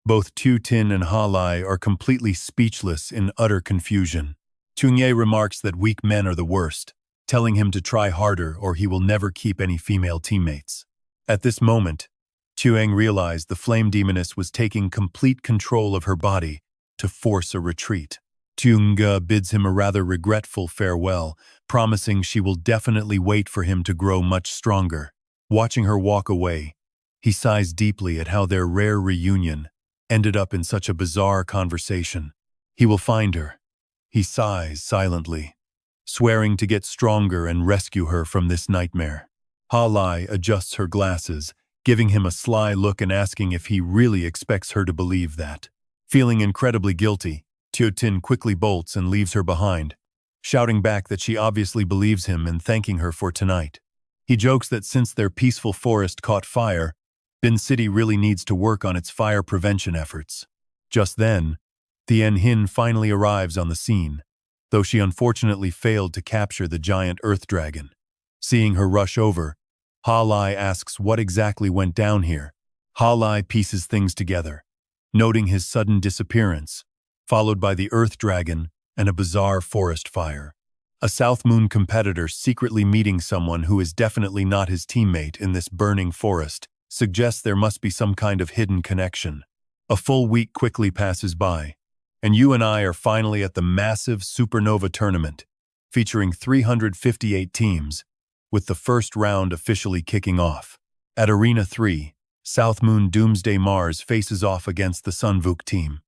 Speaker 1: Both Tu Tin and Ha Lai are completely speechless in utter confusion. Chunye remarks that weak men are the worst, telling him to try harder or he will never keep any female teammates. At this moment, Chuang realized the flame demoness was taking complete control of her body to force a retreat. Tyunga bids him a rather regretful farewell, promising she will definitely wait for him to grow much stronger. Watching her walk away, he sighs deeply at how their rare reunion ended up in such a bizarre conversation. He will find her. He sighs silently, swearing to get stronger and rescue her from this nightmare. Halai adjusts her glasses, giving him a sly look and asking if he really expects her to believe that. Feeling incredibly guilty, Tiotin quickly bolts and leaves her behind, shouting back that she obviously believes him and thanking her for tonight. He jokes that since their peaceful forest caught fire, Bin City really needs to work on its fire prevention efforts. Just then, Thien Hin finally arrives on the scene, though she unfortunately failed to capture the giant earth dragon. Seeing her rush over, Halai asks what exactly went down here. Halai pieces things together, noting his sudden disappearance, followed by the earth dragon and a bizarre forest fire. A South Moon competitor secretly meeting someone who is definitely not his teammate in this burning forest suggests there must be some kind of hidden connection. A full week quickly passes by, and you and I are finally at the massive Supernova tournament, featuring 358 teams, with the first round officially kicking off. At Arena 3, South Moon Doomsday Mars faces off against the Sunvuk team.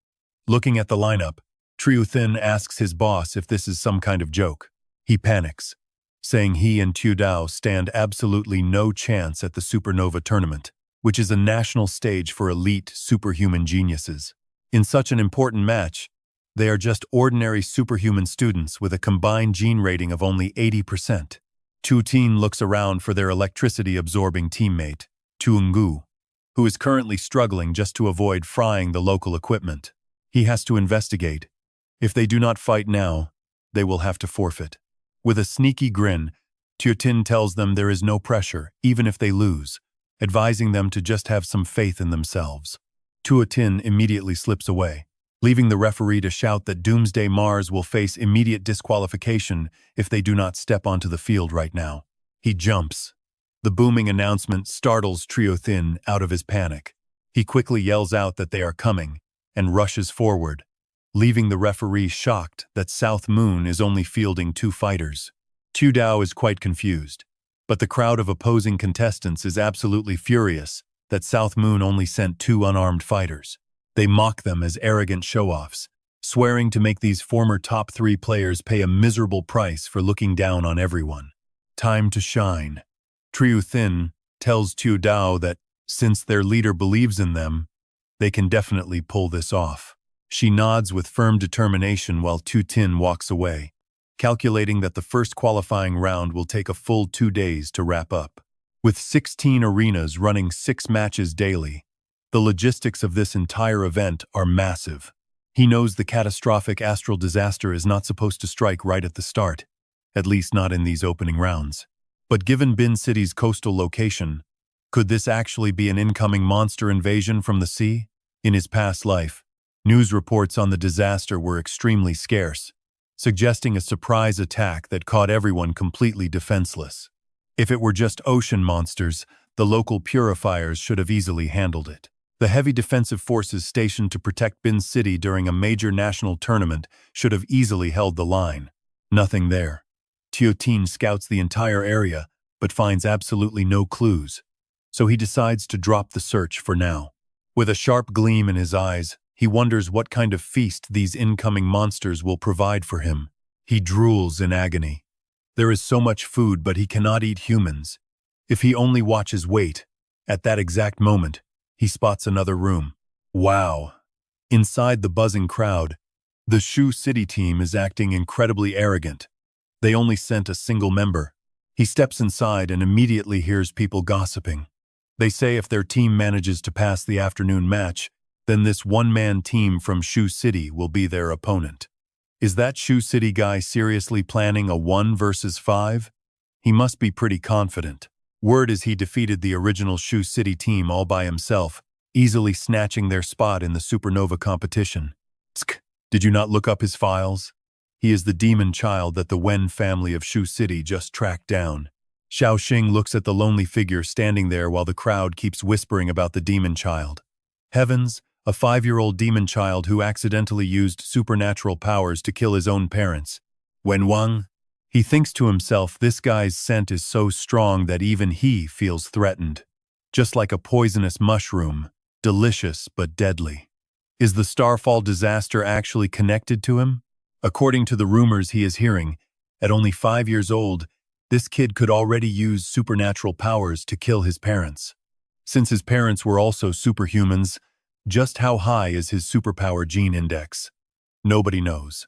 Speaker 1: Looking at the lineup, Triuthin asks his boss if this is some kind of joke. He panics, saying he and Tudao stand absolutely no chance at the Supernova tournament, which is a national stage for elite superhuman geniuses. In such an important match, they are just ordinary superhuman students with a combined gene rating of only 80%. Tutin looks around for their electricity-absorbing teammate, Tuungu, who is currently struggling just to avoid frying the local equipment. He has to investigate. If they do not fight now, they will have to forfeit. With a sneaky grin, Tutin tells them there is no pressure, even if they lose, advising them to just have some faith in themselves. Tutin immediately slips away, leaving the referee to shout that Doomsday Mars will face immediate disqualification if they do not step onto the field right now. He jumps. The booming announcement startles Triothin out of his panic. He quickly yells out that they are coming and rushes forward, leaving the referee shocked that South Moon is only fielding 2 fighters. Tudao is quite confused, but the crowd of opposing contestants is absolutely furious that South Moon only sent 2 unarmed fighters. They mock them as arrogant show-offs, swearing to make these former top 3 players pay a miserable price for looking down on everyone. Time to shine. Triuthin tells Tudao that since their leader believes in them, they can definitely pull this off. She nods with firm determination while Tutin walks away, calculating that the first qualifying round will take a full 2 days to wrap up. With 16 arenas running 6 matches daily, the logistics of this entire event are massive. He knows the catastrophic astral disaster is not supposed to strike right at the start, at least not in these opening rounds. But given Bin City's coastal location, could this actually be an incoming monster invasion from the sea? In his past life, news reports on the disaster were extremely scarce, suggesting a surprise attack that caught everyone completely defenseless. If it were just ocean monsters, the local purifiers should have easily handled it. The heavy defensive forces stationed to protect Bin City during a major national tournament should have easily held the line. Nothing there. Tiotin scouts the entire area, but finds absolutely no clues, so he decides to drop the search for now. With a sharp gleam in his eyes, he wonders what kind of feast these incoming monsters will provide for him. He drools in agony. There is so much food, but he cannot eat humans. If he only watches weight, at that exact moment, he spots another room. Wow! Inside the buzzing crowd, the Shu City team is acting incredibly arrogant. They only sent a single member. He steps inside and immediately hears people gossiping. They say if their team manages to pass the afternoon match, then this one-man team from Shu City will be their opponent. Is that Shu City guy seriously planning a 1 versus 5? He must be pretty confident. Word is he defeated the original Shu City team all by himself, easily snatching their spot in the Supernova competition. Tsk, did you not look up his files? He is the demon child that the Wen family of Shu City just tracked down. Xiao Xing looks at the lonely figure standing there while the crowd keeps whispering about the demon child. Heavens, a 5-year-old demon child who accidentally used supernatural powers to kill his own parents. Wen Wang, he thinks to himself, this guy's scent is so strong that even he feels threatened. Just like a poisonous mushroom, delicious but deadly. Is the Starfall disaster actually connected to him? According to the rumors he is hearing, at only 5 years old, this kid could already use supernatural powers to kill his parents. Since his parents were also superhumans, just how high is his superpower gene index? Nobody knows.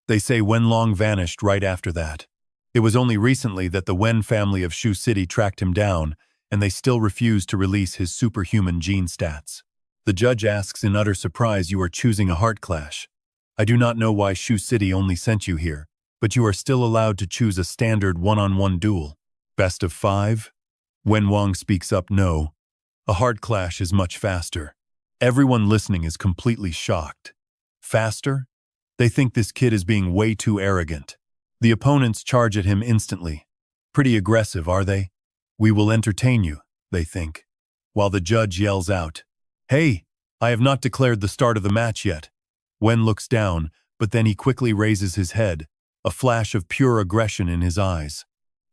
Speaker 1: They say Wenlong vanished right after that. It was only recently that the Wen family of Shu City tracked him down, and they still refuse to release his superhuman gene stats. The judge asks in utter surprise, you are choosing a heart clash. I do not know why Shu City only sent you here, but you are still allowed to choose a standard one-on-one duel. Best of 5? Wen Wang speaks up, no. A heart clash is much faster. Everyone listening is completely shocked. Faster? They think this kid is being way too arrogant. The opponents charge at him instantly. Pretty aggressive, are they? We will entertain you, they think. While the judge yells out, hey, I have not declared the start of the match yet. Wen looks down, but then he quickly raises his head, a flash of pure aggression in his eyes.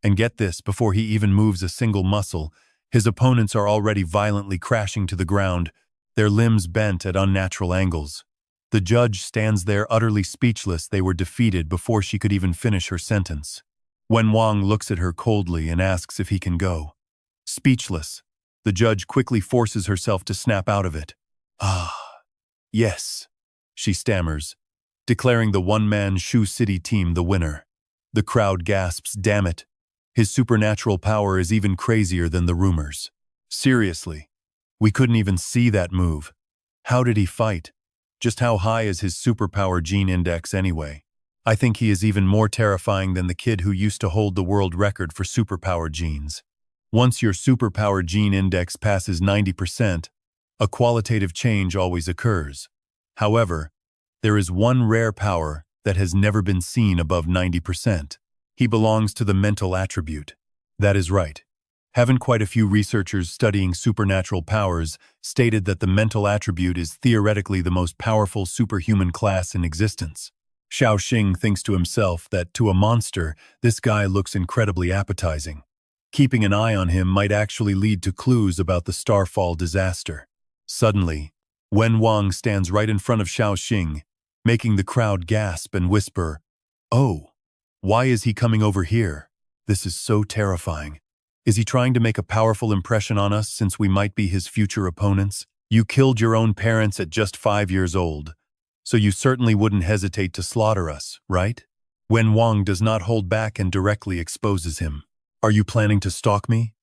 Speaker 1: And get this, before he even moves a single muscle, his opponents are already violently crashing to the ground, their limbs bent at unnatural angles. The judge stands there utterly speechless. They were defeated before she could even finish her sentence. Wen Wang looks at her coldly and asks if he can go. Speechless, the judge quickly forces herself to snap out of it. Ah, yes, she stammers, declaring the one-man Shu City team the winner. The crowd gasps, damn it. His supernatural power is even crazier than the rumors. Seriously, we couldn't even see that move. How did he fight? Just how high is his superpower gene index anyway? I think he is even more terrifying than the kid who used to hold the world record for superpower genes. Once your superpower gene index passes 90%, a qualitative change always occurs. However, there is one rare power that has never been seen above 90%. He belongs to the mental attribute. That is right. Haven't quite a few researchers studying supernatural powers stated that the mental attribute is theoretically the most powerful superhuman class in existence. Xiao Xing thinks to himself that to a monster, this guy looks incredibly appetizing. Keeping an eye on him might actually lead to clues about the Starfall disaster. Suddenly, Wen Wang stands right in front of Xiao Xing, making the crowd gasp and whisper, "Oh, why is he coming over here? This is so terrifying. Is he trying to make a powerful impression on us since we might be his future opponents? You killed your own parents at just 5 years old, so you certainly wouldn't hesitate to slaughter us, right?" Wen Wang does not hold back and directly exposes him. "Are you planning to stalk me?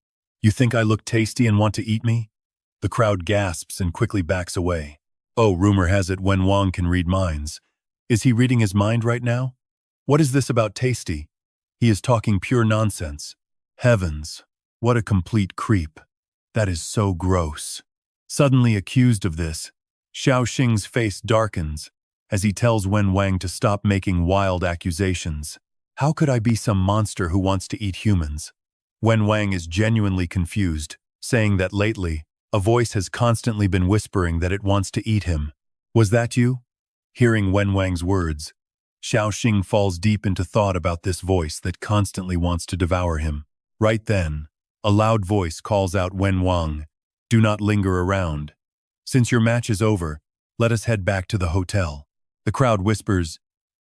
Speaker 1: You think I look tasty and want to eat me?" The crowd gasps and quickly backs away. Oh, rumor has it Wen Wang can read minds. Is he reading his mind right now? What is this about tasty? He is talking pure nonsense. Heavens, what a complete creep. That is so gross. Suddenly accused of this, Xiao Xing's face darkens as he tells Wen Wang to stop making wild accusations. How could I be some monster who wants to eat humans? Wen Wang is genuinely confused, saying that lately, a voice has constantly been whispering that it wants to eat him. Was that you? Hearing Wen Wang's words, Xiao Xing falls deep into thought about this voice that constantly wants to devour him. Right then, a loud voice calls out Wen Wang, "Do not linger around. Since your match is over, let us head back to the hotel." The crowd whispers,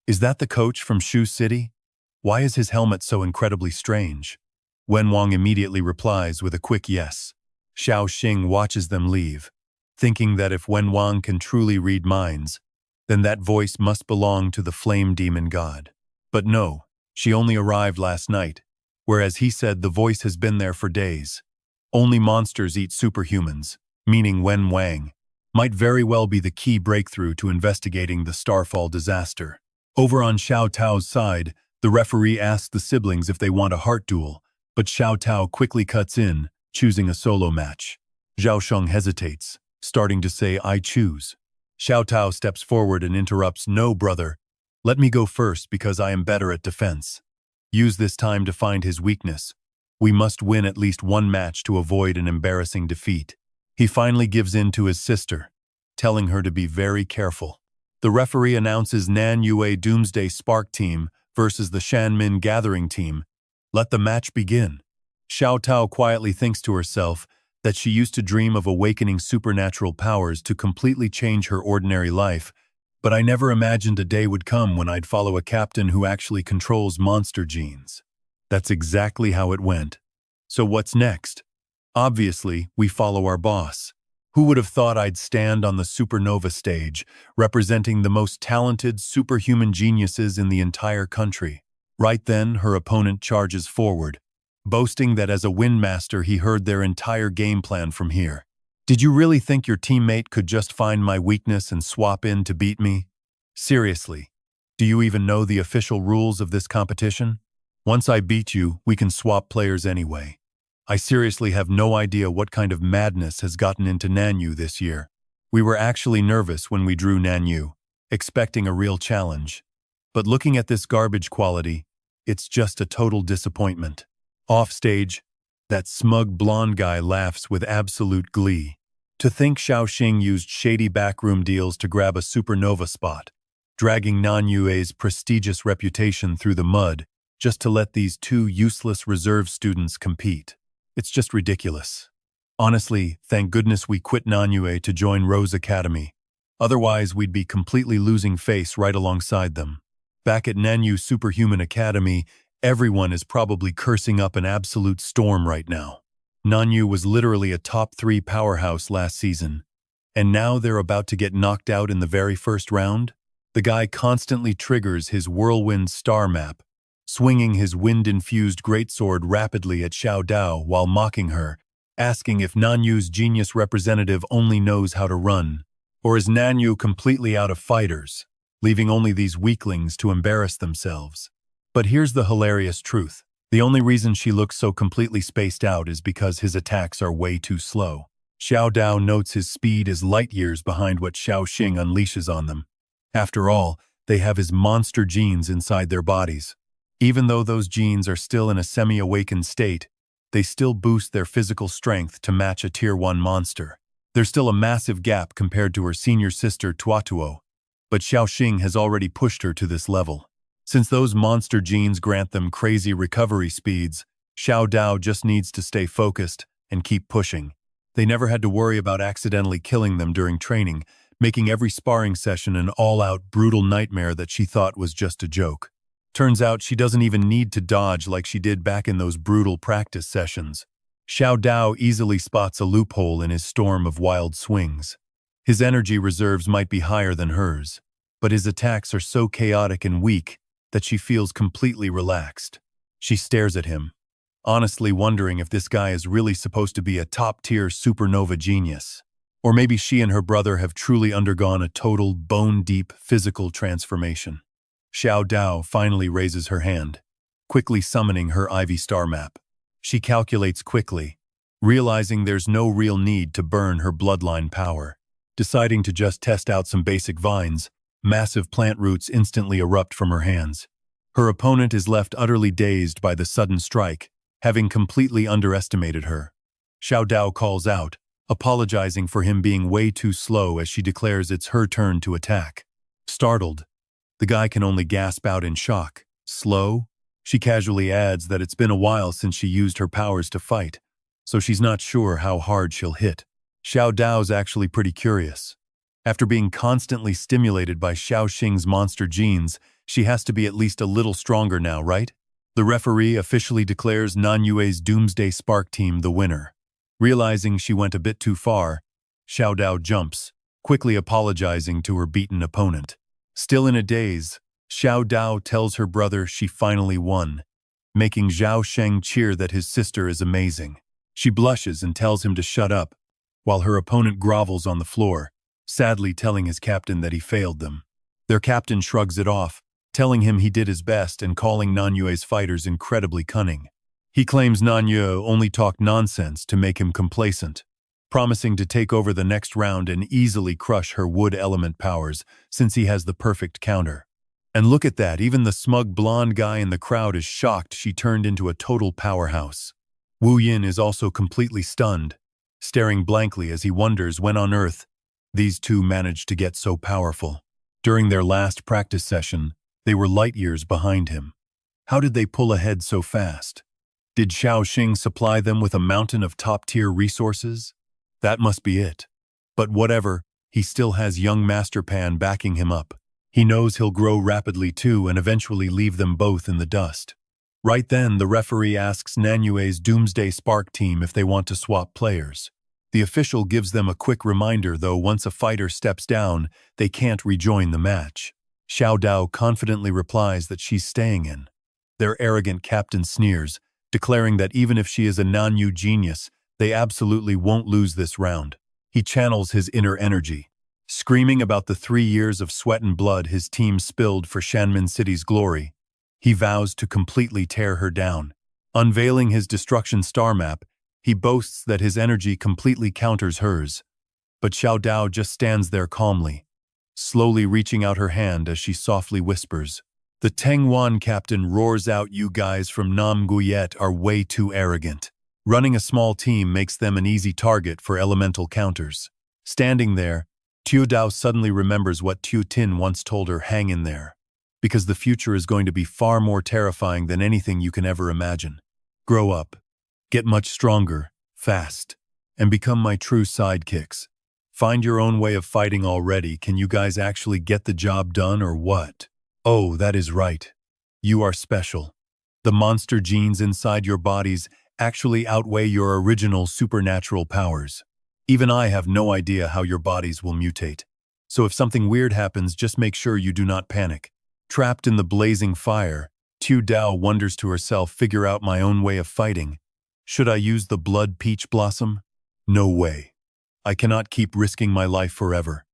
Speaker 1: "Is that the coach from Shu City? Why is his helmet so incredibly strange?" Wen Wang immediately replies with a quick yes. Xiao Xing watches them leave, thinking that if Wen Wang can truly read minds, then that voice must belong to the flame demon god. But no, she only arrived last night, whereas he said the voice has been there for days. Only monsters eat superhumans, meaning Wen Wang might very well be the key breakthrough to investigating the Starfall disaster. Over on Xiao Tao's side, the referee asks the siblings if they want a heart duel, but Xiao Tao quickly cuts in, choosing a solo match. Zhao Sheng hesitates, starting to say, "I choose." Xiao Tao steps forward and interrupts, "No, brother. Let me go first because I am better at defense. Use this time to find his weakness. We must win at least one match to avoid an embarrassing defeat." He finally gives in to his sister, telling her to be very careful. The referee announces Nan Yue Doomsday Spark Team versus the Shanmin Gathering Team. Let the match begin. Xiao Tao quietly thinks to herself that she used to dream of awakening supernatural powers to completely change her ordinary life, but I never imagined a day would come when I'd follow a captain who actually controls monster genes. That's exactly how it went. So what's next? Obviously, we follow our boss. Who would have thought I'd stand on the supernova stage, representing the most talented superhuman geniuses in the entire country? Right then, her opponent charges forward, boasting that as a windmaster he heard their entire game plan from here. Did you really think your teammate could just find my weakness and swap in to beat me? Seriously, do you even know the official rules of this competition? Once I beat you, we can swap players anyway. I seriously have no idea what kind of madness has gotten into Nanyu this year. We were actually nervous when we drew Nanyu, expecting a real challenge. But looking at this garbage quality, it's just a total disappointment. Offstage, that smug blonde guy laughs with absolute glee. To think Xiao Xing used shady backroom deals to grab a supernova spot, dragging Nanyue's prestigious reputation through the mud just to let these two useless reserve students compete. It's just ridiculous. Honestly, thank goodness we quit Nanyue to join Rose Academy. Otherwise, we'd be completely losing face right alongside them. Back at Nanyu Superhuman Academy, everyone is probably cursing up an absolute storm right now. Nanyu was literally a top 3 powerhouse last season, and now they're about to get knocked out in the very first round? The guy constantly triggers his whirlwind star map, swinging his wind-infused greatsword rapidly at Xiao Dao while mocking her, asking if Nanyu's genius representative only knows how to run, or is Nanyu completely out of fighters, leaving only these weaklings to embarrass themselves. But here's the hilarious truth. The only reason she looks so completely spaced out is because his attacks are way too slow. Xiao Dao notes his speed is light years behind what Xiao Xing unleashes on them. After all, they have his monster genes inside their bodies. Even though those genes are still in a semi-awakened state, they still boost their physical strength to match a Tier 1 monster. There's still a massive gap compared to her senior sister Tuatuo, but Xiao Xing has already pushed her to this level. Since those monster genes grant them crazy recovery speeds, Xiao Dao just needs to stay focused and keep pushing. They never had to worry about accidentally killing them during training, making every sparring session an all-out brutal nightmare that she thought was just a joke. Turns out she doesn't even need to dodge like she did back in those brutal practice sessions. Xiao Dao easily spots a loophole in his storm of wild swings. His energy reserves might be higher than hers, but his attacks are so chaotic and weak that she feels completely relaxed. She stares at him, honestly wondering if this guy is really supposed to be a top-tier supernova genius. Or maybe she and her brother have truly undergone a total bone-deep physical transformation. Xiao Dao finally raises her hand, quickly summoning her Ivy star map. She calculates quickly, realizing there's no real need to burn her bloodline power. Deciding to just test out some basic vines, massive plant roots instantly erupt from her hands. Her opponent is left utterly dazed by the sudden strike, having completely underestimated her. Xiao Dao calls out, apologizing for him being way too slow as she declares it's her turn to attack. Startled, the guy can only gasp out in shock. Slow? She casually adds that it's been a while since she used her powers to fight, so she's not sure how hard she'll hit. Xiao Dao's actually pretty curious. After being constantly stimulated by Xiao Xing's monster genes, she has to be at least a little stronger now, right? The referee officially declares Nanyue's Doomsday Spark Team the winner. Realizing she went a bit too far, Xiao Dao jumps, quickly apologizing to her beaten opponent. Still in a daze, Xiao Dao tells her brother she finally won, making Xiao Xing cheer that his sister is amazing. She blushes and tells him to shut up, while her opponent grovels on the floor, sadly telling his captain that he failed them. Their captain shrugs it off, telling him he did his best and calling Nanyue's fighters incredibly cunning. He claims Nanyue only talked nonsense to make him complacent, promising to take over the next round and easily crush her wood element powers since he has the perfect counter. And look at that, even the smug blonde guy in the crowd is shocked she turned into a total powerhouse. Wu Yin is also completely stunned, staring blankly as he wonders when on earth These two managed to get so powerful. During their last practice session, they were light years behind him. How did they pull ahead so fast? Did Xiao Xing supply them with a mountain of top-tier resources? That must be it. But whatever, he still has young Master Pan backing him up. He knows he'll grow rapidly too and eventually leave them both in the dust. Right then, the referee asks Nanyue's Doomsday Spark team if they want to swap players. The official gives them a quick reminder, though once a fighter steps down, they can't rejoin the match. Xiao Dao confidently replies that she's staying in. Their arrogant captain sneers, declaring that even if she is a Nanyu genius, they absolutely won't lose this round. He channels his inner energy, screaming about the 3 years of sweat and blood his team spilled for Shanmin City's glory. He vows to completely tear her down. Unveiling his destruction star map, he boasts that his energy completely counters hers. But Xiao Dao just stands there calmly, slowly reaching out her hand as she softly whispers. The Tengwan captain roars out, "You guys from Nam Guyet are way too arrogant." Running a small team makes them an easy target for elemental counters. Standing there, Tu Dao suddenly remembers what Tu Tin once told her, "Hang in there, because the future is going to be far more terrifying than anything you can ever imagine. Grow up, get much stronger, fast, and become my true sidekicks. Find your own way of fighting already. Can you guys actually get the job done or what? Oh, that is right. You are special. The monster genes inside your bodies actually outweigh your original supernatural powers. Even I have no idea how your bodies will mutate. So if something weird happens, just make sure you do not panic." Trapped in the blazing fire, Tu Dao wonders to herself, "Figure out my own way of fighting. Should I use the blood peach blossom? No way. I cannot keep risking my life forever."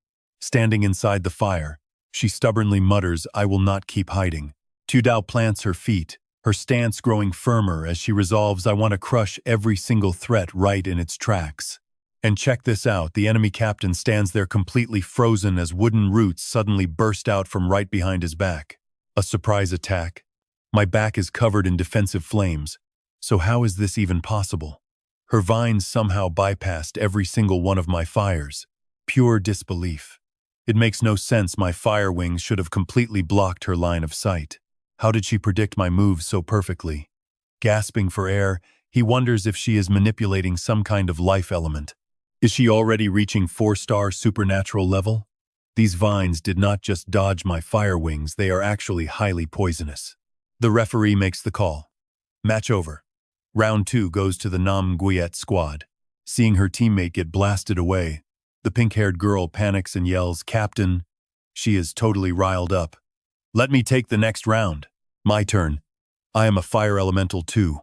Speaker 1: Standing inside the fire, she stubbornly mutters, "I will not keep hiding." Tu Dao plants her feet, her stance growing firmer as she resolves, "I want to crush every single threat right in its tracks." And check this out, the enemy captain stands there completely frozen as wooden roots suddenly burst out from right behind his back. A surprise attack? My back is covered in defensive flames, so how is this even possible? Her vines somehow bypassed every single one of my fires. Pure disbelief. It makes no sense. My fire wings should have completely blocked her line of sight. How did she predict my moves so perfectly? Gasping for air, he wonders if she is manipulating some kind of life element. Is she already reaching 4-star supernatural level? These vines did not just dodge my fire wings, they are actually highly poisonous. The referee makes the call. Match over. Round 2 goes to the Nam Guyet squad. Seeing her teammate get blasted away, the pink-haired girl panics and yells, "Captain!" She is totally riled up. "Let me take the next round." "My turn. I am a fire elemental too."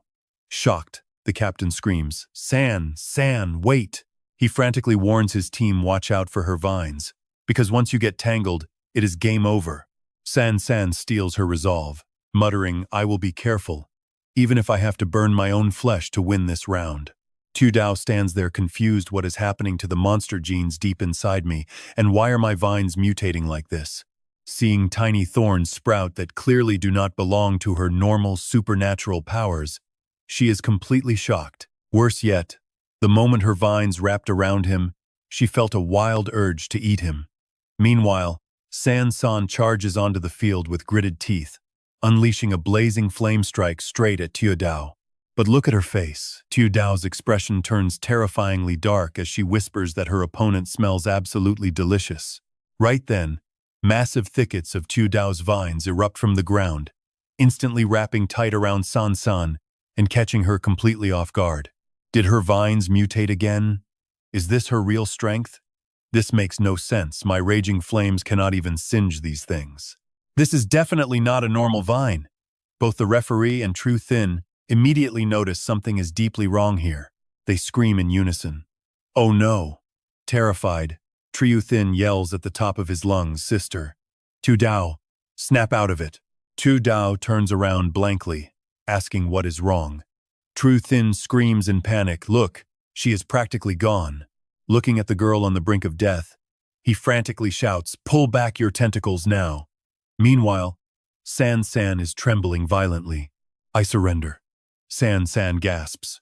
Speaker 1: Shocked, the captain screams, San, wait!" He frantically warns his team, "Watch out for her vines, because once you get tangled, it is game over." San steals her resolve, muttering, "I will be careful, even if I have to burn my own flesh to win this round." Tu Dao stands there confused. What is happening to the monster genes deep inside me, and why are my vines mutating like this? Seeing tiny thorns sprout that clearly do not belong to her normal supernatural powers, she is completely shocked. Worse yet, the moment her vines wrapped around him, she felt a wild urge to eat him. Meanwhile, San charges onto the field with gritted teeth, unleashing a blazing flame strike straight at Tu Dao. But look at her face. Tu Dao's expression turns terrifyingly dark as she whispers that her opponent smells absolutely delicious. Right then, massive thickets of Tu Dao's vines erupt from the ground, instantly wrapping tight around San and catching her completely off guard. Did her vines mutate again? Is this her real strength? This makes no sense. My raging flames cannot even singe these things. This is definitely not a normal vine. Both the referee and True Thin immediately notice something is deeply wrong here. They scream in unison. "Oh no!" Terrified, True Thin yells at the top of his lungs, "Sister, Tu Dao, snap out of it." Tu Dao turns around blankly, asking what is wrong. True Thin screams in panic, "Look, she is practically gone." Looking at the girl on the brink of death, he frantically shouts, "Pull back your tentacles now." Meanwhile, San is trembling violently. "I surrender." San gasps.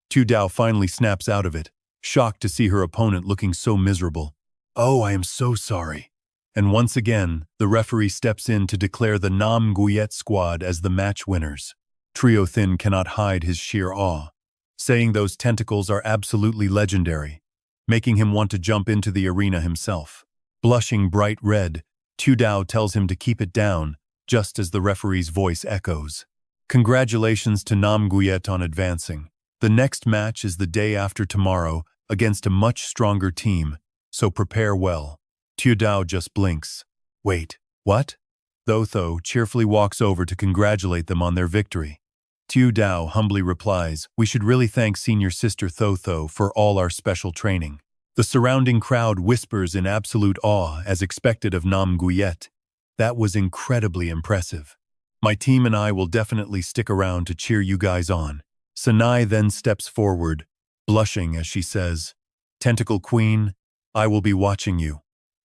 Speaker 1: Tu Dao finally snaps out of it, shocked to see her opponent looking so miserable. "Oh, I am so sorry." And once again, the referee steps in to declare the Nam Guyet squad as the match winners. Trio Thin cannot hide his sheer awe, saying those tentacles are absolutely legendary, making him want to jump into the arena himself. Blushing bright red, Tu Dao tells him to keep it down, just as the referee's voice echoes. Congratulations to Nam Guyet on advancing. The next match is the day after tomorrow against a much stronger team, so prepare well. Tu Dao just blinks. Wait, what? Tho cheerfully walks over to congratulate them on their victory. Tu Dao humbly replies, "We should really thank senior sister Tho for all our special training." The surrounding crowd whispers in absolute awe as expected of Nam Guyet. That was incredibly impressive. My team and I will definitely stick around to cheer you guys on. Sanai then steps forward, blushing as she says, "Tentacle Queen, I will be watching you.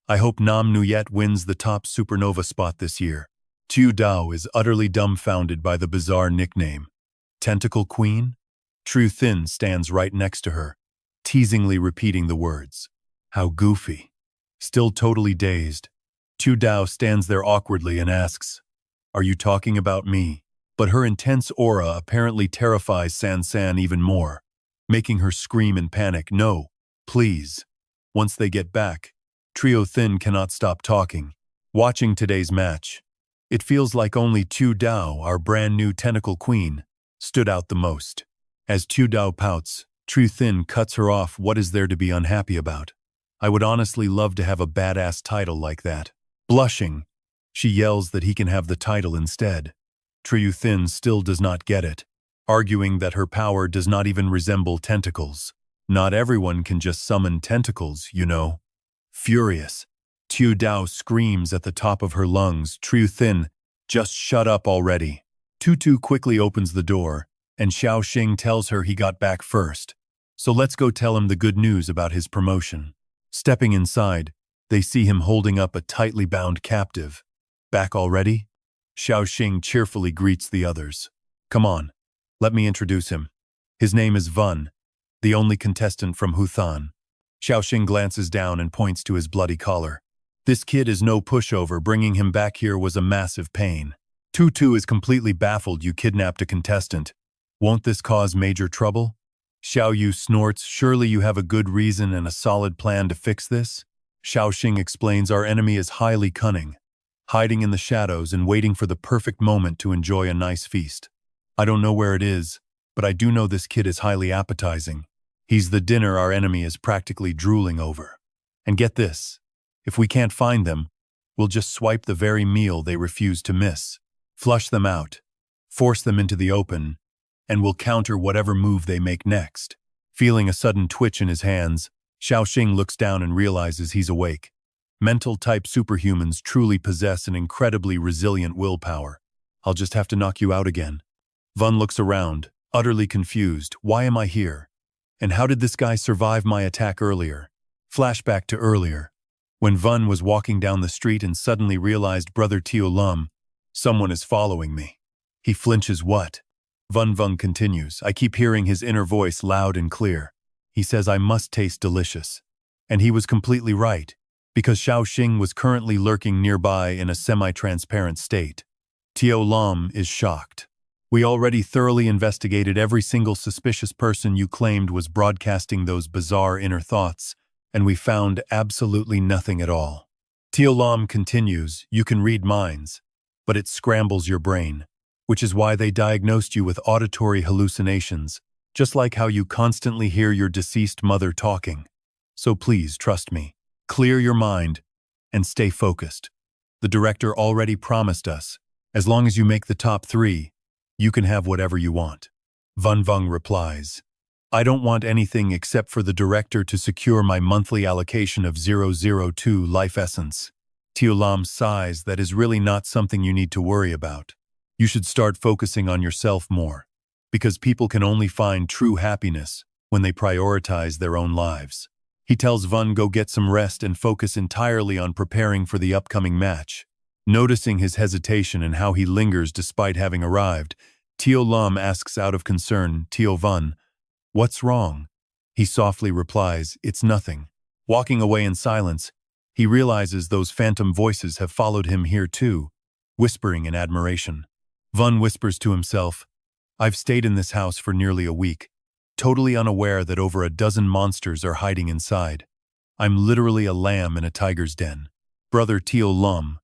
Speaker 1: I hope Nam Nuyet wins the top supernova spot this year." Tu Dao is utterly dumbfounded by the bizarre nickname. Tentacle Queen? Tru Thin stands right next to her, teasingly repeating the words. How goofy. Still totally dazed, Tu Dao stands there awkwardly and asks, "Are you talking about me?" But her intense aura apparently terrifies San even more, making her scream in panic, "No, please." Once they get back, Trio Thin cannot stop talking, watching today's match. It feels like only Tu Dao, our brand new tentacle queen, stood out the most. As Tu Dao pouts, Trio Thin cuts her off. What is there to be unhappy about? I would honestly love to have a badass title like that. Blushing, she yells that he can have the title instead. Trio Thin still does not get it, arguing that her power does not even resemble tentacles. Not everyone can just summon tentacles, you know. Furious, Tu Dao screams at the top of her lungs, "Trio Thin, just shut up already." Tutu quickly opens the door, and Xiao Xing tells her he got back first. So let's go tell him the good news about his promotion. Stepping inside, they see him holding up a tightly bound captive. Back already? Xiao Xing cheerfully greets the others. Come on, let me introduce him. His name is Vun, the only contestant from Huthan. Xiao Xing glances down and points to his bloody collar. This kid is no pushover. Bringing him back here was a massive pain. Tutu is completely baffled. You kidnapped a contestant. Won't this cause major trouble? Xiao Yu snorts. Surely you have a good reason and a solid plan to fix this? Xiao Xing explains our enemy is highly cunning, hiding in the shadows and waiting for the perfect moment to enjoy a nice feast. I don't know where it is, but I do know this kid is highly appetizing. He's the dinner our enemy is practically drooling over. And get this, if we can't find them, we'll just swipe the very meal they refuse to miss, flush them out, force them into the open, and we'll counter whatever move they make next. Feeling a sudden twitch in his hands, Xiao Xing looks down and realizes he's awake. Mental-type superhumans truly possess an incredibly resilient willpower. I'll just have to knock you out again. Vun looks around, utterly confused. Why am I here? And how did this guy survive my attack earlier? Flashback to earlier, when Vun was walking down the street and suddenly realized Brother Tio Lum, someone is following me. He flinches. What? Vun continues. I keep hearing his inner voice loud and clear. He says I must taste delicious. And he was completely right, because Xiao Xing was currently lurking nearby in a semi-transparent state. Tio Lum is shocked. We already thoroughly investigated every single suspicious person you claimed was broadcasting those bizarre inner thoughts, and we found absolutely nothing at all. Tio Lum continues, you can read minds, but it scrambles your brain, which is why they diagnosed you with auditory hallucinations, just like how you constantly hear your deceased mother talking. So please trust me, clear your mind, and stay focused. The director already promised us, as long as you make the top 3, you can have whatever you want. Vun replies, I don't want anything except for the director to secure my monthly allocation of 002 life essence. Tio Lam sighs. That is really not something you need to worry about. You should start focusing on yourself more, because people can only find true happiness when they prioritize their own lives. He tells Vun go get some rest and focus entirely on preparing for the upcoming match. Noticing his hesitation and how he lingers despite having arrived, Tio Lum asks out of concern, Tio Vun, what's wrong? He softly replies, it's nothing. Walking away in silence, he realizes those phantom voices have followed him here too, whispering in admiration. Van whispers to himself, I've stayed in this house for nearly a week, totally unaware that over a dozen monsters are hiding inside. I'm literally a lamb in a tiger's den. Brother Teo Lum,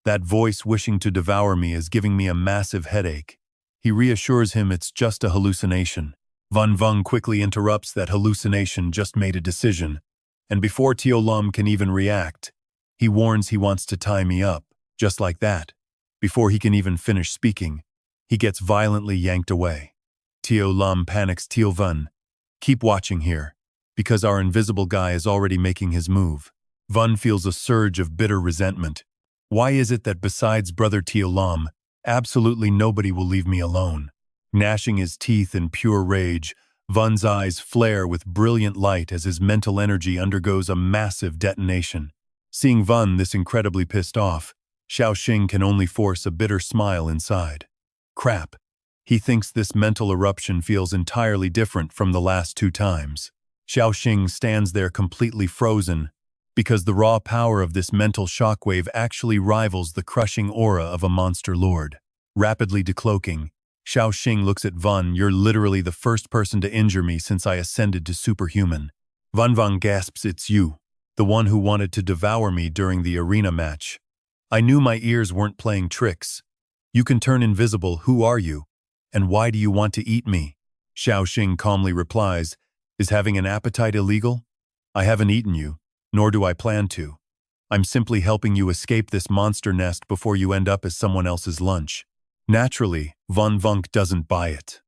Speaker 1: that voice wishing to devour me is giving me a massive headache. He reassures him it's just a hallucination. Van Vung quickly interrupts that hallucination just made a decision, and before Teo Lum can even react, he warns he wants to tie me up, just like that. Before he can even finish speaking, he gets violently yanked away. Teo Lum panics. Teo Van, keep watching here, because our invisible guy is already making his move. Van feels a surge of bitter resentment. Why is it that besides brother Teo Lum, absolutely nobody will leave me alone? Gnashing his teeth in pure rage, Van's eyes flare with brilliant light as his mental energy undergoes a massive detonation. Seeing Van this incredibly pissed off, Xiao Xing can only force a bitter smile inside. Crap. He thinks this mental eruption feels entirely different from the last 2 times. Xiao Xing stands there completely frozen, because the raw power of this mental shockwave actually rivals the crushing aura of a monster lord. Rapidly decloaking, Xiao Xing looks at Van. You're literally the first person to injure me since I ascended to superhuman. Van Van gasps, it's you, the one who wanted to devour me during the arena match. I knew my ears weren't playing tricks. You can turn invisible, who are you? And why do you want to eat me? Xiao Xing calmly replies, is having an appetite illegal? I haven't eaten you, nor do I plan to. I'm simply helping you escape this monster nest before you end up as someone else's lunch. Naturally, Von Vunk doesn't buy it.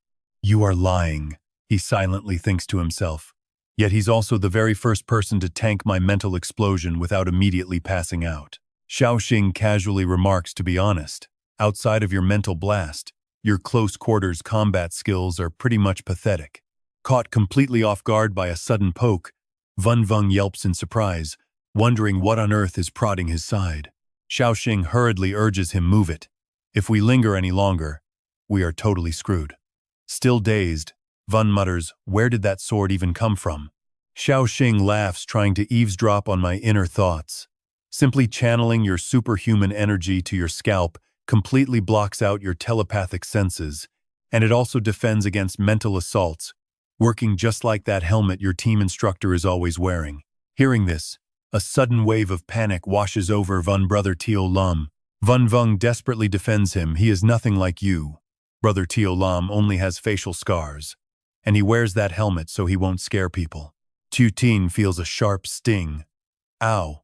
Speaker 1: You are lying, he silently thinks to himself. Yet he's also the very first person to tank my mental explosion without immediately passing out. Xiao Xing casually remarks, to be honest, outside of your mental blast, your close-quarters combat skills are pretty much pathetic. Caught completely off guard by a sudden poke, Van Vung yelps in surprise, wondering what on earth is prodding his side. Xiao Xing hurriedly urges him, move it. If we linger any longer, we are totally screwed. Still dazed, Van mutters, where did that sword even come from? Xiao Xing laughs, trying to eavesdrop on my inner thoughts. Simply channeling your superhuman energy to your scalp completely blocks out your telepathic senses, and it also defends against mental assaults, working just like that helmet your team instructor is always wearing. Hearing this, a sudden wave of panic washes over Van Brother Teo Lum. Van Vung desperately defends him. He is nothing like you. Brother Teo Lam only has facial scars, and he wears that helmet so he won't scare people. Tu Tin feels a sharp sting. Ow.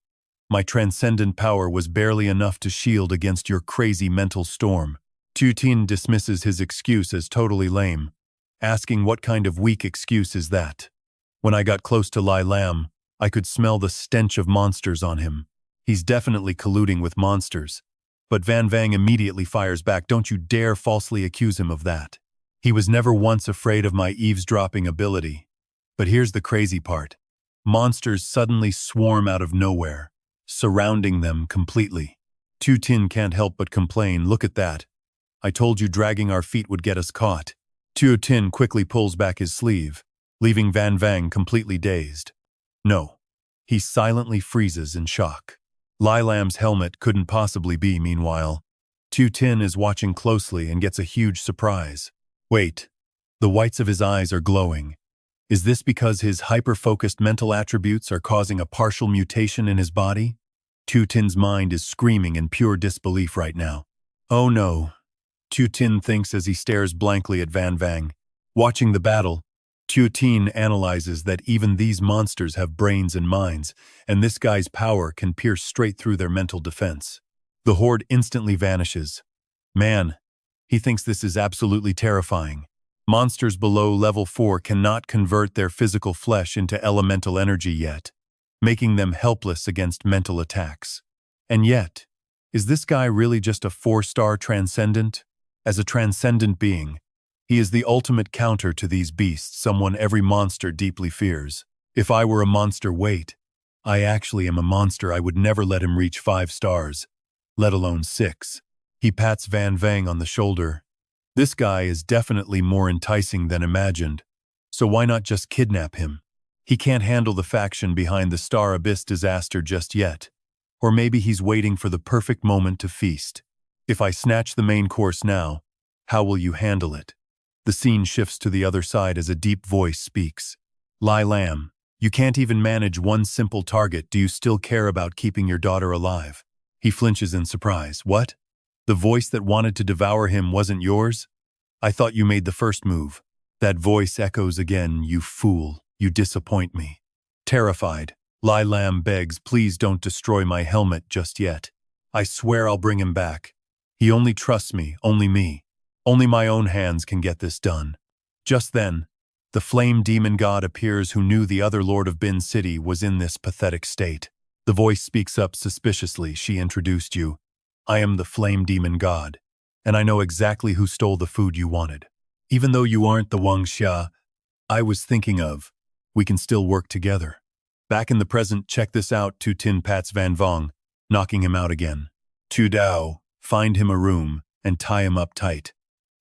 Speaker 1: My transcendent power was barely enough to shield against your crazy mental storm. Tu Tin dismisses his excuse as totally lame, asking what kind of weak excuse is that. When I got close to Lai Lam, I could smell the stench of monsters on him. He's definitely colluding with monsters. But Van Vang immediately fires back, don't you dare falsely accuse him of that. He was never once afraid of my eavesdropping ability. But here's the crazy part. Monsters suddenly swarm out of nowhere, surrounding them completely. Tu Tin can't help but complain, look at that. I told you dragging our feet would get us caught. Tu Tin quickly pulls back his sleeve, leaving Van Vang completely dazed. No. He silently freezes in shock. Lai Lam's helmet couldn't possibly be, meanwhile. Tu Tin is watching closely and gets a huge surprise. Wait. The whites of his eyes are glowing. Is this because his hyper-focused mental attributes are causing a partial mutation in his body? Tu Tin's mind is screaming in pure disbelief right now. Oh no. Tu Tin thinks as he stares blankly at Van Vang. Watching the battle, Tu Tin analyzes that even these monsters have brains and minds, and this guy's power can pierce straight through their mental defense. The horde instantly vanishes. Man, he thinks this is absolutely terrifying. Monsters below level 4 cannot convert their physical flesh into elemental energy yet, making them helpless against mental attacks. And yet, is this guy really just a 4-star transcendent? As a transcendent being, he is the ultimate counter to these beasts, someone every monster deeply fears. If I were a monster, wait. I actually am a monster. I would never let him reach 5 stars, let alone 6. He pats Van Vang on the shoulder. This guy is definitely more enticing than imagined, so why not just kidnap him? He can't handle the faction behind the Star Abyss disaster just yet. Or maybe he's waiting for the perfect moment to feast. If I snatch the main course now, how will you handle it? The scene shifts to the other side as a deep voice speaks. Lai Lam, you can't even manage one simple target. Do you still care about keeping your daughter alive? He flinches in surprise. What? The voice that wanted to devour him wasn't yours? I thought you made the first move. That voice echoes again. You fool, you disappoint me. Terrified, Lai Lam begs, please don't destroy my helmet just yet. I swear I'll bring him back. He only trusts me, only me. Only my own hands can get this done. Just then, the flame demon god appears who knew the other lord of Bin City was in this pathetic state. The voice speaks up suspiciously. She introduced you. I am the flame demon god, and I know exactly who stole the food you wanted. Even though you aren't the Wang Xia I was thinking of, we can still work together. Back in the present, check this out. Tu Tin pats Van Vong, knocking him out again. Tu Dao, find him a room and tie him up tight.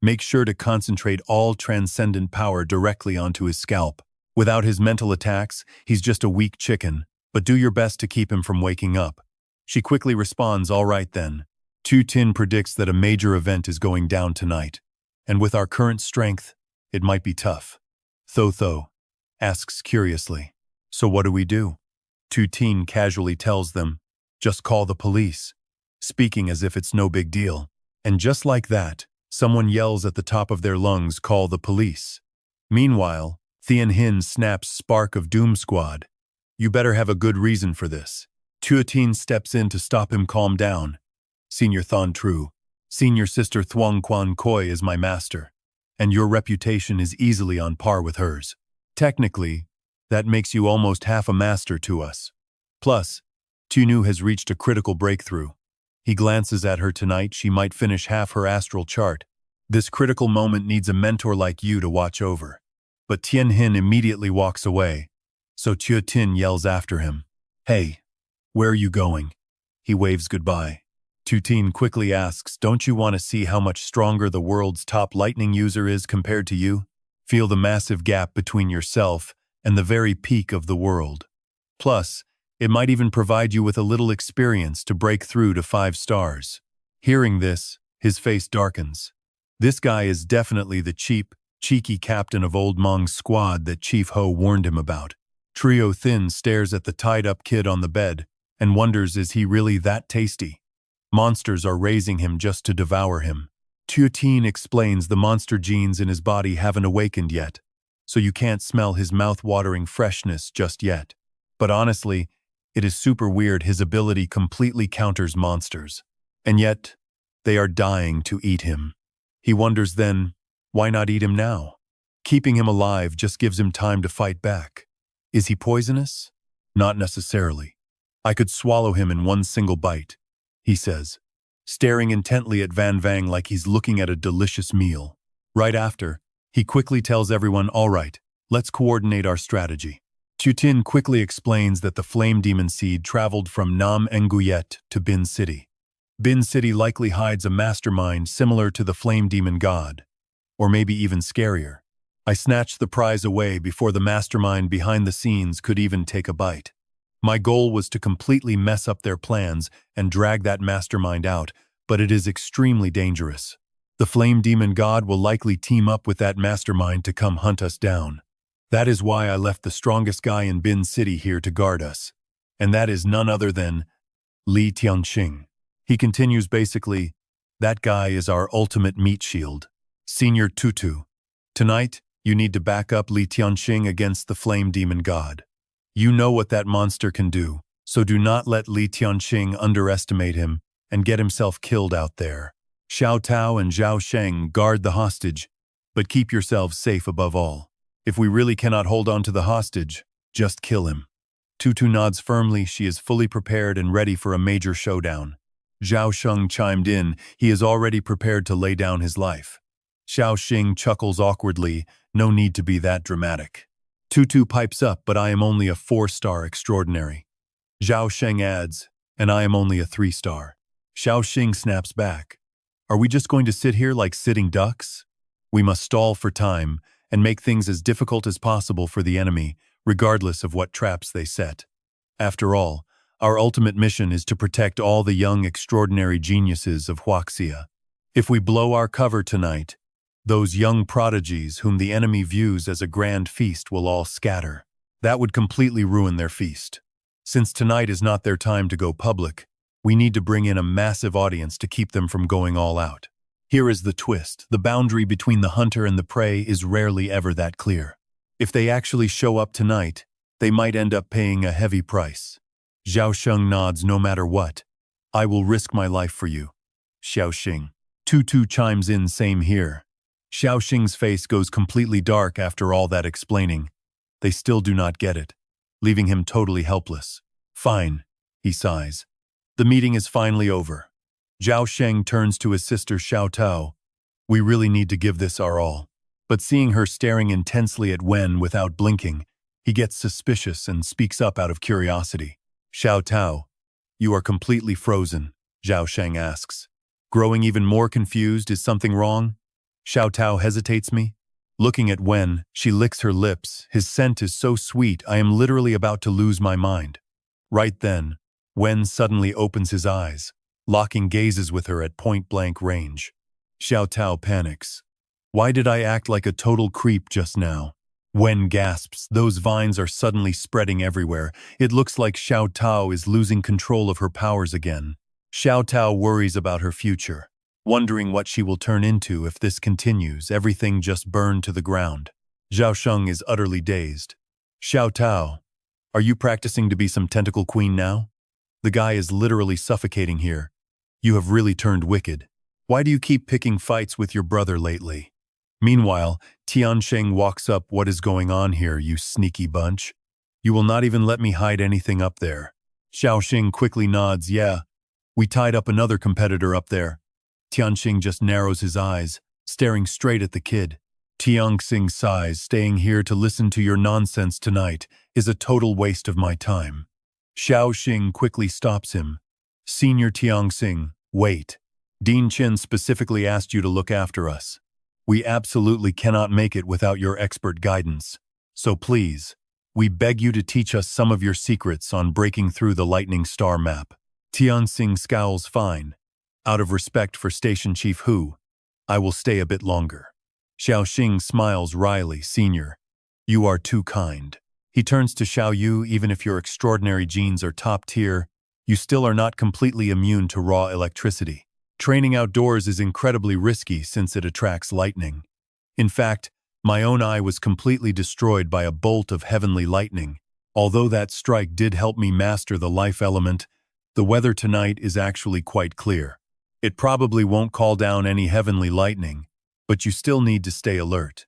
Speaker 1: Make sure to concentrate all transcendent power directly onto his scalp. Without his mental attacks, he's just a weak chicken, but do your best to keep him from waking up. She quickly responds, all right then. Tu Tin predicts that a major event is going down tonight, and with our current strength, it might be tough. Tho asks curiously, so what do we do? Tu Tin casually tells them, just call the police, speaking as if it's no big deal. And just like that, someone yells at the top of their lungs, call the police. Meanwhile, Thien Hin snaps Spark of Doom Squad. You better have a good reason for this. Tu Tin steps in to stop him. Calm down. Senior Thon Tru, Senior Sister Thuong Quan Koi is my master, and your reputation is easily on par with hers. Technically, that makes you almost half a master to us. Plus, Tu Nu has reached a critical breakthrough. He glances at her tonight. She might finish half her astral chart. This critical moment needs a mentor like you to watch over. But Tien Hin immediately walks away, so Tu Tin yells after him. Hey, where are you going? He waves goodbye. Tu Tin quickly asks, don't you want to see how much stronger the world's top lightning user is compared to you? Feel the massive gap between yourself and the very peak of the world. Plus, it might even provide you with a little experience to break through to 5 stars. Hearing this, his face darkens. This guy is definitely the cheap, cheeky captain of Old Mong's squad that Chief Ho warned him about. Trio Thin stares at the tied-up kid on the bed and wonders, is he really that tasty? Monsters are raising him just to devour him. Tu Tin explains the monster genes in his body haven't awakened yet, so you can't smell his mouth-watering freshness just yet. But honestly, it is super weird. His ability completely counters monsters, and yet they are dying to eat him. He wonders then, why not eat him now? Keeping him alive just gives him time to fight back. Is he poisonous? Not necessarily. I could swallow him in one single bite, he says, staring intently at Van Vang like he's looking at a delicious meal. Right after, he quickly tells everyone, all right, let's coordinate our strategy. Tu Tin quickly explains that the flame demon seed traveled from Nam Nguyet to Bin City. Bin City likely hides a mastermind similar to the flame demon god, or maybe even scarier. I snatched the prize away before the mastermind behind the scenes could even take a bite. My goal was to completely mess up their plans and drag that mastermind out, but it is extremely dangerous. The flame demon god will likely team up with that mastermind to come hunt us down. That is why I left the strongest guy in Bin City here to guard us, and that is none other than Li Tianxing. He continues basically, that guy is our ultimate meat shield. Senior Tutu, tonight you need to back up Li Tianxing against the flame demon god. You know what that monster can do, so do not let Li Tianxing underestimate him and get himself killed out there. Xiao Tao and Xiao Sheng guard the hostage, but keep yourselves safe above all. If we really cannot hold on to the hostage, just kill him. Tutu nods firmly. She is fully prepared and ready for a major showdown. Xiao Sheng chimed in. He is already prepared to lay down his life. Xiao Xing chuckles awkwardly. No need to be that dramatic. Tutu pipes up, but I am only a 4-star extraordinary. Xiao Sheng adds, and I am only a 3-star. Xiao Xing snaps back. Are we just going to sit here like sitting ducks? We must stall for time and make things as difficult as possible for the enemy, regardless of what traps they set. After all, our ultimate mission is to protect all the young extraordinary geniuses of Huaxia. If we blow our cover tonight, those young prodigies whom the enemy views as a grand feast will all scatter. That would completely ruin their feast. Since tonight is not their time to go public, we need to bring in a massive audience to keep them from going all out. Here is the twist. The boundary between the hunter and the prey is rarely ever that clear. If they actually show up tonight, they might end up paying a heavy price. Xiao Xing nods. No matter what, I will risk my life for you. Xiao Xing. Tutu chimes in. Same here. Xiao Xing's face goes completely dark after all that explaining. They still do not get it, leaving him totally helpless. Fine, he sighs. The meeting is finally over. Xiao Xing turns to his sister Xiao Tao. We really need to give this our all. But seeing her staring intensely at Wen without blinking, he gets suspicious and speaks up out of curiosity. Xiao Tao, you are completely frozen, Xiao Xing asks. Growing even more confused, is something wrong? Xiao Tao hesitates me. Looking at Wen, she licks her lips. His scent is so sweet, I am literally about to lose my mind. Right then, Wen suddenly opens his eyes, locking gazes with her at point-blank range. Xiao Tao panics. Why did I act like a total creep just now? Wen gasps. Those vines are suddenly spreading everywhere. It looks like Xiao Tao is losing control of her powers again. Xiao Tao worries about her future, wondering what she will turn into if this continues. Everything just burned to the ground. Xiao Xing is utterly dazed. Xiao Tao, are you practicing to be some tentacle queen now? The guy is literally suffocating here. You have really turned wicked. Why do you keep picking fights with your brother lately? Meanwhile, Tianxing walks up. What is going on here, you sneaky bunch? You will not even let me hide anything up there. Xiao Xing quickly nods. Yeah, we tied up another competitor up there. Tianxing just narrows his eyes, staring straight at the kid. Tianxing sighs. Staying here to listen to your nonsense tonight is a total waste of my time. Xiao Xing quickly stops him. Senior Tianxing, wait. Dean Chin specifically asked you to look after us. We absolutely cannot make it without your expert guidance. So please, we beg you to teach us some of your secrets on breaking through the lightning star map. Tianxing scowls. Fine. Out of respect for Station Chief Hu, I will stay a bit longer. Xiao Xing smiles wryly. Senior, you are too kind. He turns to Xiao Yu. Even if your extraordinary genes are top tier, you still are not completely immune to raw electricity. Training outdoors is incredibly risky since it attracts lightning. In fact, my own eye was completely destroyed by a bolt of heavenly lightning. Although that strike did help me master the life element, the weather tonight is actually quite clear. It probably won't call down any heavenly lightning, but you still need to stay alert.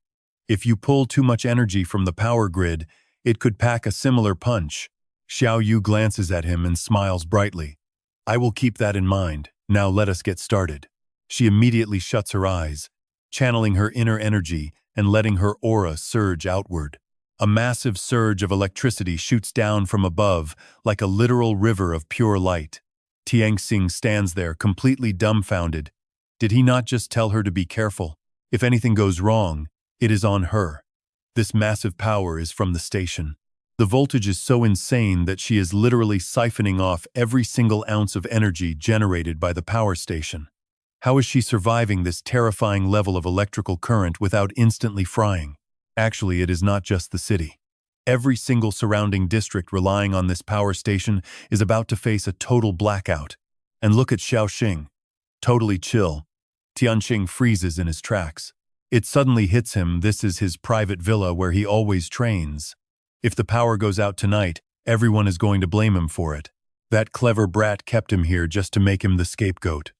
Speaker 1: If you pull too much energy from the power grid, it could pack a similar punch. Xiao Yu glances at him and smiles brightly. I will keep that in mind. Now let us get started. She immediately shuts her eyes, channeling her inner energy and letting her aura surge outward. A massive surge of electricity shoots down from above like a literal river of pure light. Tianxing stands there, completely dumbfounded. Did he not just tell her to be careful? If anything goes wrong, it is on her. This massive power is from the station. The voltage is so insane that she is literally siphoning off every single ounce of energy generated by the power station. How is she surviving this terrifying level of electrical current without instantly frying? Actually, it is not just the city. Every single surrounding district relying on this power station is about to face a total blackout. And look at Xiao Xing. Totally chill. Tianxing freezes in his tracks. It suddenly hits him. This is his private villa where he always trains. If the power goes out tonight, everyone is going to blame him for it. That clever brat kept him here just to make him the scapegoat.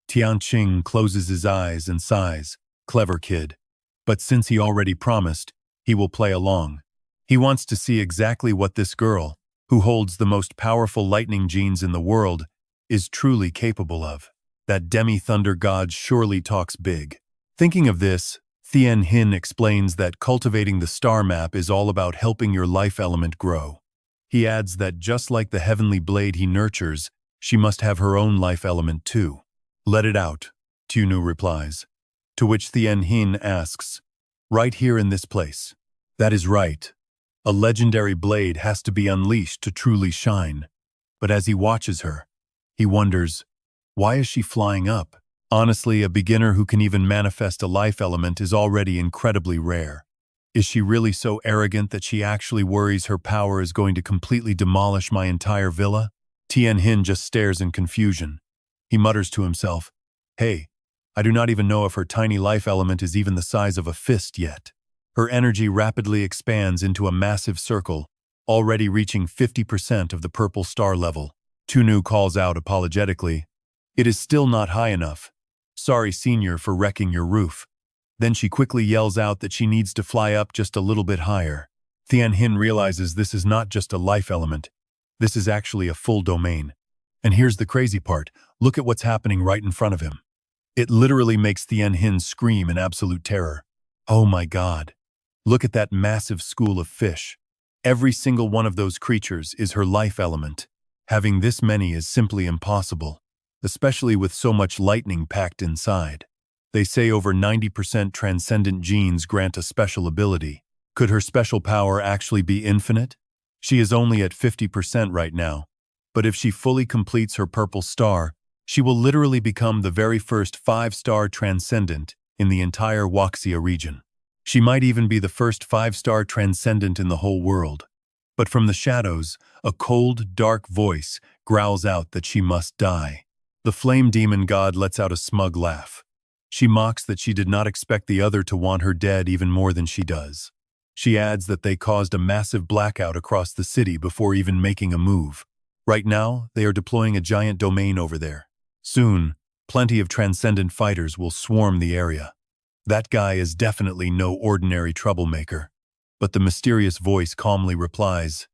Speaker 1: Tianxing closes his eyes and sighs. Clever kid. But since he already promised, he will play along. He wants to see exactly what this girl, who holds the most powerful lightning genes in the world, is truly capable of. That demi-thunder god surely talks big. Thinking of this, Thien Hin explains that cultivating the star map is all about helping your life element grow. He adds that just like the heavenly blade he nurtures, she must have her own life element too. Let it out, Tunu replies. To which Thien Hin asks, right here in this place. That is right. A legendary blade has to be unleashed to truly shine. But as he watches her, he wonders, why is she flying up? Honestly, a beginner who can even manifest a life element is already incredibly rare. Is she really so arrogant that she actually worries her power is going to completely demolish my entire villa? Tianhin just stares in confusion. He mutters to himself, hey, I do not even know if her tiny life element is even the size of a fist yet. Her energy rapidly expands into a massive circle, already reaching 50% of the purple star level. Tunu calls out apologetically, it is still not high enough. Sorry, senior, for wrecking your roof. Then she quickly yells out that she needs to fly up just a little bit higher. Tianhin realizes this is not just a life element. This is actually a full domain. And here's the crazy part. Look at what's happening right in front of him. It literally makes Tianhin scream in absolute terror. Oh my God. Look at that massive school of fish. Every single one of those creatures is her life element. Having this many is simply impossible, especially with so much lightning packed inside. They say over 90% transcendent genes grant a special ability. Could her special power actually be infinite? She is only at 50% right now, but if she fully completes her purple star, she will literally become the very first 5-star transcendent in the entire Wuxia region. She might even be the first 5-star transcendent in the whole world. But from the shadows, a cold, dark voice growls out that she must die. The flame demon god lets out a smug laugh. She mocks that she did not expect the other to want her dead even more than she does. She adds that they caused a massive blackout across the city before even making a move. Right now, they are deploying a giant domain over there. Soon, plenty of transcendent fighters will swarm the area. That guy is definitely no ordinary troublemaker. But the mysterious voice calmly replies,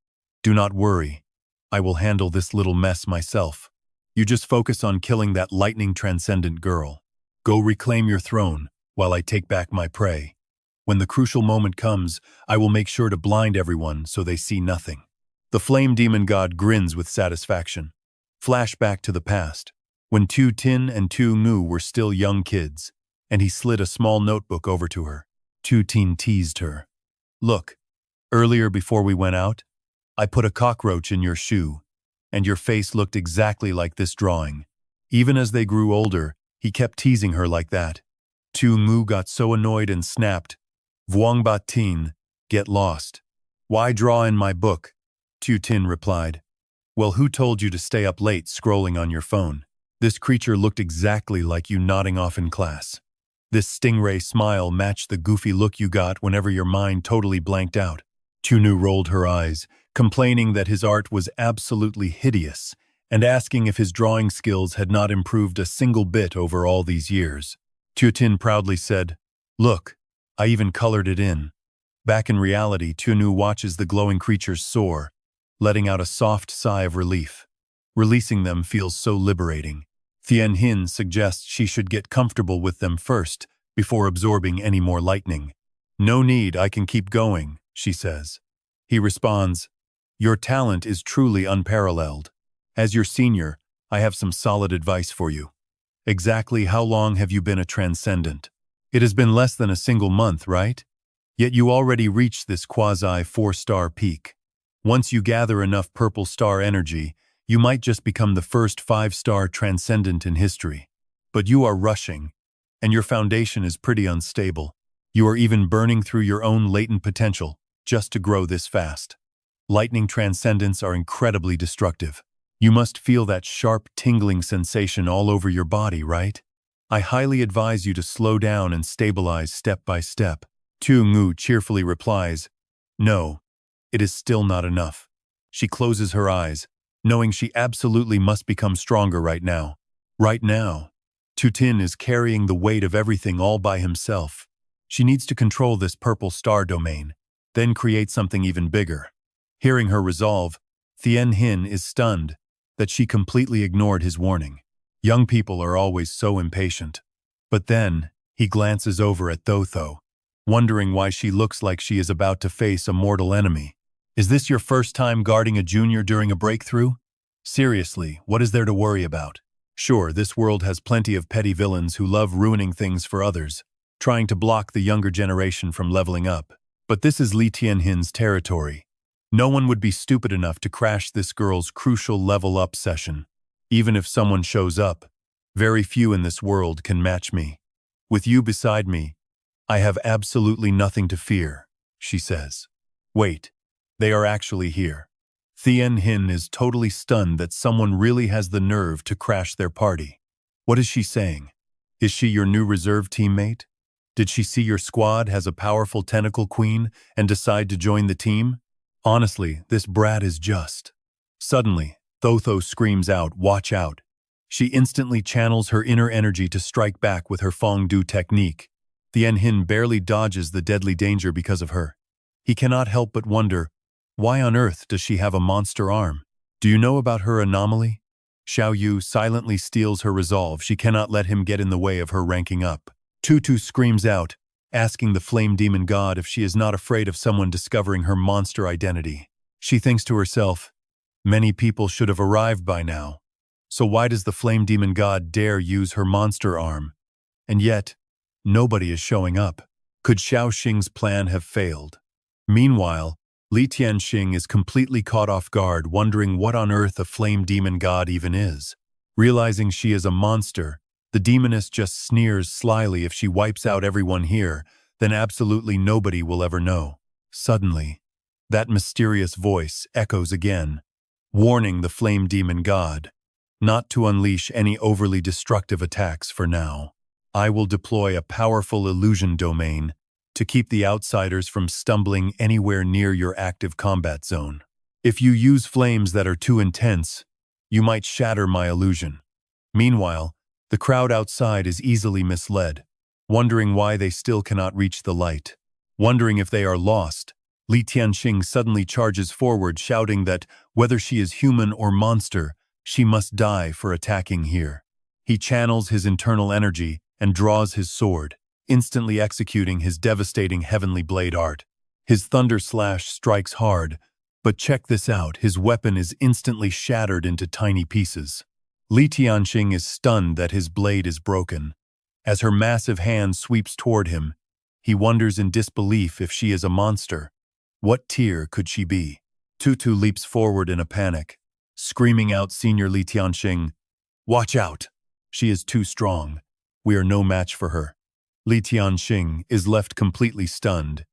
Speaker 1: do not worry. I will handle this little mess myself. You just focus on killing that lightning transcendent girl. Go reclaim your throne while I take back my prey. When the crucial moment comes, I will make sure to blind everyone so they see nothing. The flame demon god grins with satisfaction. Flashback to the past, when Tu Tin and Tu Mu were still young kids, and he slid a small notebook over to her. Tu Tin teased her. Look, earlier before we went out, I put a cockroach in your shoe, and your face looked exactly like this drawing. Even as they grew older, he kept teasing her like that. Tu Mu got so annoyed and snapped, Vuong Ba Tin, get lost. Why draw in my book? Tu Tin replied. Well, who told you to stay up late scrolling on your phone? This creature looked exactly like you nodding off in class. This stingray smile matched the goofy look you got whenever your mind totally blanked out. Tunu rolled her eyes, complaining that his art was absolutely hideous, and asking if his drawing skills had not improved a single bit over all these years. Tutin proudly said, Look, I even colored it in. Back in reality, Tunu watches the glowing creatures soar, letting out a soft sigh of relief. Releasing them feels so liberating. Tianhin suggests she should get comfortable with them first, before absorbing any more lightning. No need, I can keep going, she says. He responds, Your talent is truly unparalleled. As your senior, I have some solid advice for you. Exactly how long have you been a transcendent? It has been less than a single month, right? Yet you already reached this quasi-4-star peak. Once you gather enough purple star energy, you might just become the first 5-star transcendent in history. But you are rushing, and your foundation is pretty unstable. You are even burning through your own latent potential just to grow this fast. Lightning transcendents are incredibly destructive. You must feel that sharp, tingling sensation all over your body, right? I highly advise you to slow down and stabilize step by step. Tu Ngu cheerfully replies, No, it is still not enough. She closes her eyes, knowing she absolutely must become stronger right now. Right now, Tu Tin is carrying the weight of everything all by himself. She needs to control this purple star domain, then create something even bigger. Hearing her resolve, Tianhin is stunned that she completely ignored his warning. Young people are always so impatient. But then, he glances over at Thotho, wondering why she looks like she is about to face a mortal enemy. Is this your first time guarding a junior during a breakthrough? Seriously, what is there to worry about? Sure, this world has plenty of petty villains who love ruining things for others, trying to block the younger generation from leveling up. But this is Li Tianhin's territory. No one would be stupid enough to crash this girl's crucial level-up session. Even if someone shows up, very few in this world can match me. With you beside me, I have absolutely nothing to fear, she says. Wait, they are actually here. Tianhin is totally stunned that someone really has the nerve to crash their party. What is she saying? Is she your new reserve teammate? Did she see your squad has a powerful tentacle queen and decide to join the team? Honestly, this brat is just. Suddenly, Thotho screams out, "Watch out." She instantly channels her inner energy to strike back with her Fongdu technique. Tianhin barely dodges the deadly danger because of her. He cannot help but wonder, why on earth does she have a monster arm? Do you know about her anomaly? Xiao Yu silently steals her resolve. She cannot let him get in the way of her ranking up. Tutu screams out, asking the flame demon god if she is not afraid of someone discovering her monster identity. She thinks to herself, many people should have arrived by now. So why does the flame demon god dare use her monster arm? And yet, nobody is showing up. Could Xiao Xing's plan have failed? Meanwhile, Li Tianxing is completely caught off guard, wondering what on earth a flame demon god even is. Realizing she is a monster, the demoness just sneers slyly. If she wipes out everyone here, then absolutely nobody will ever know. Suddenly, that mysterious voice echoes again, warning the flame demon god not to unleash any overly destructive attacks for now. I will deploy a powerful illusion domain to keep the outsiders from stumbling anywhere near your active combat zone. If you use flames that are too intense, you might shatter my illusion. Meanwhile, the crowd outside is easily misled, wondering why they still cannot reach the light. Wondering if they are lost, Li Tianxing suddenly charges forward, shouting that whether she is human or monster, she must die for attacking here. He channels his internal energy and draws his sword, instantly executing his devastating heavenly blade art. His thunder slash strikes hard, but check this out, his weapon is instantly shattered into tiny pieces. Li Tianxing is stunned that his blade is broken. As her massive hand sweeps toward him, he wonders in disbelief if she is a monster. What tier could she be? Tutu leaps forward in a panic, screaming out, Senior Li Tianxing, watch out! She is too strong. We are no match for her. Li Tianxing is left completely stunned.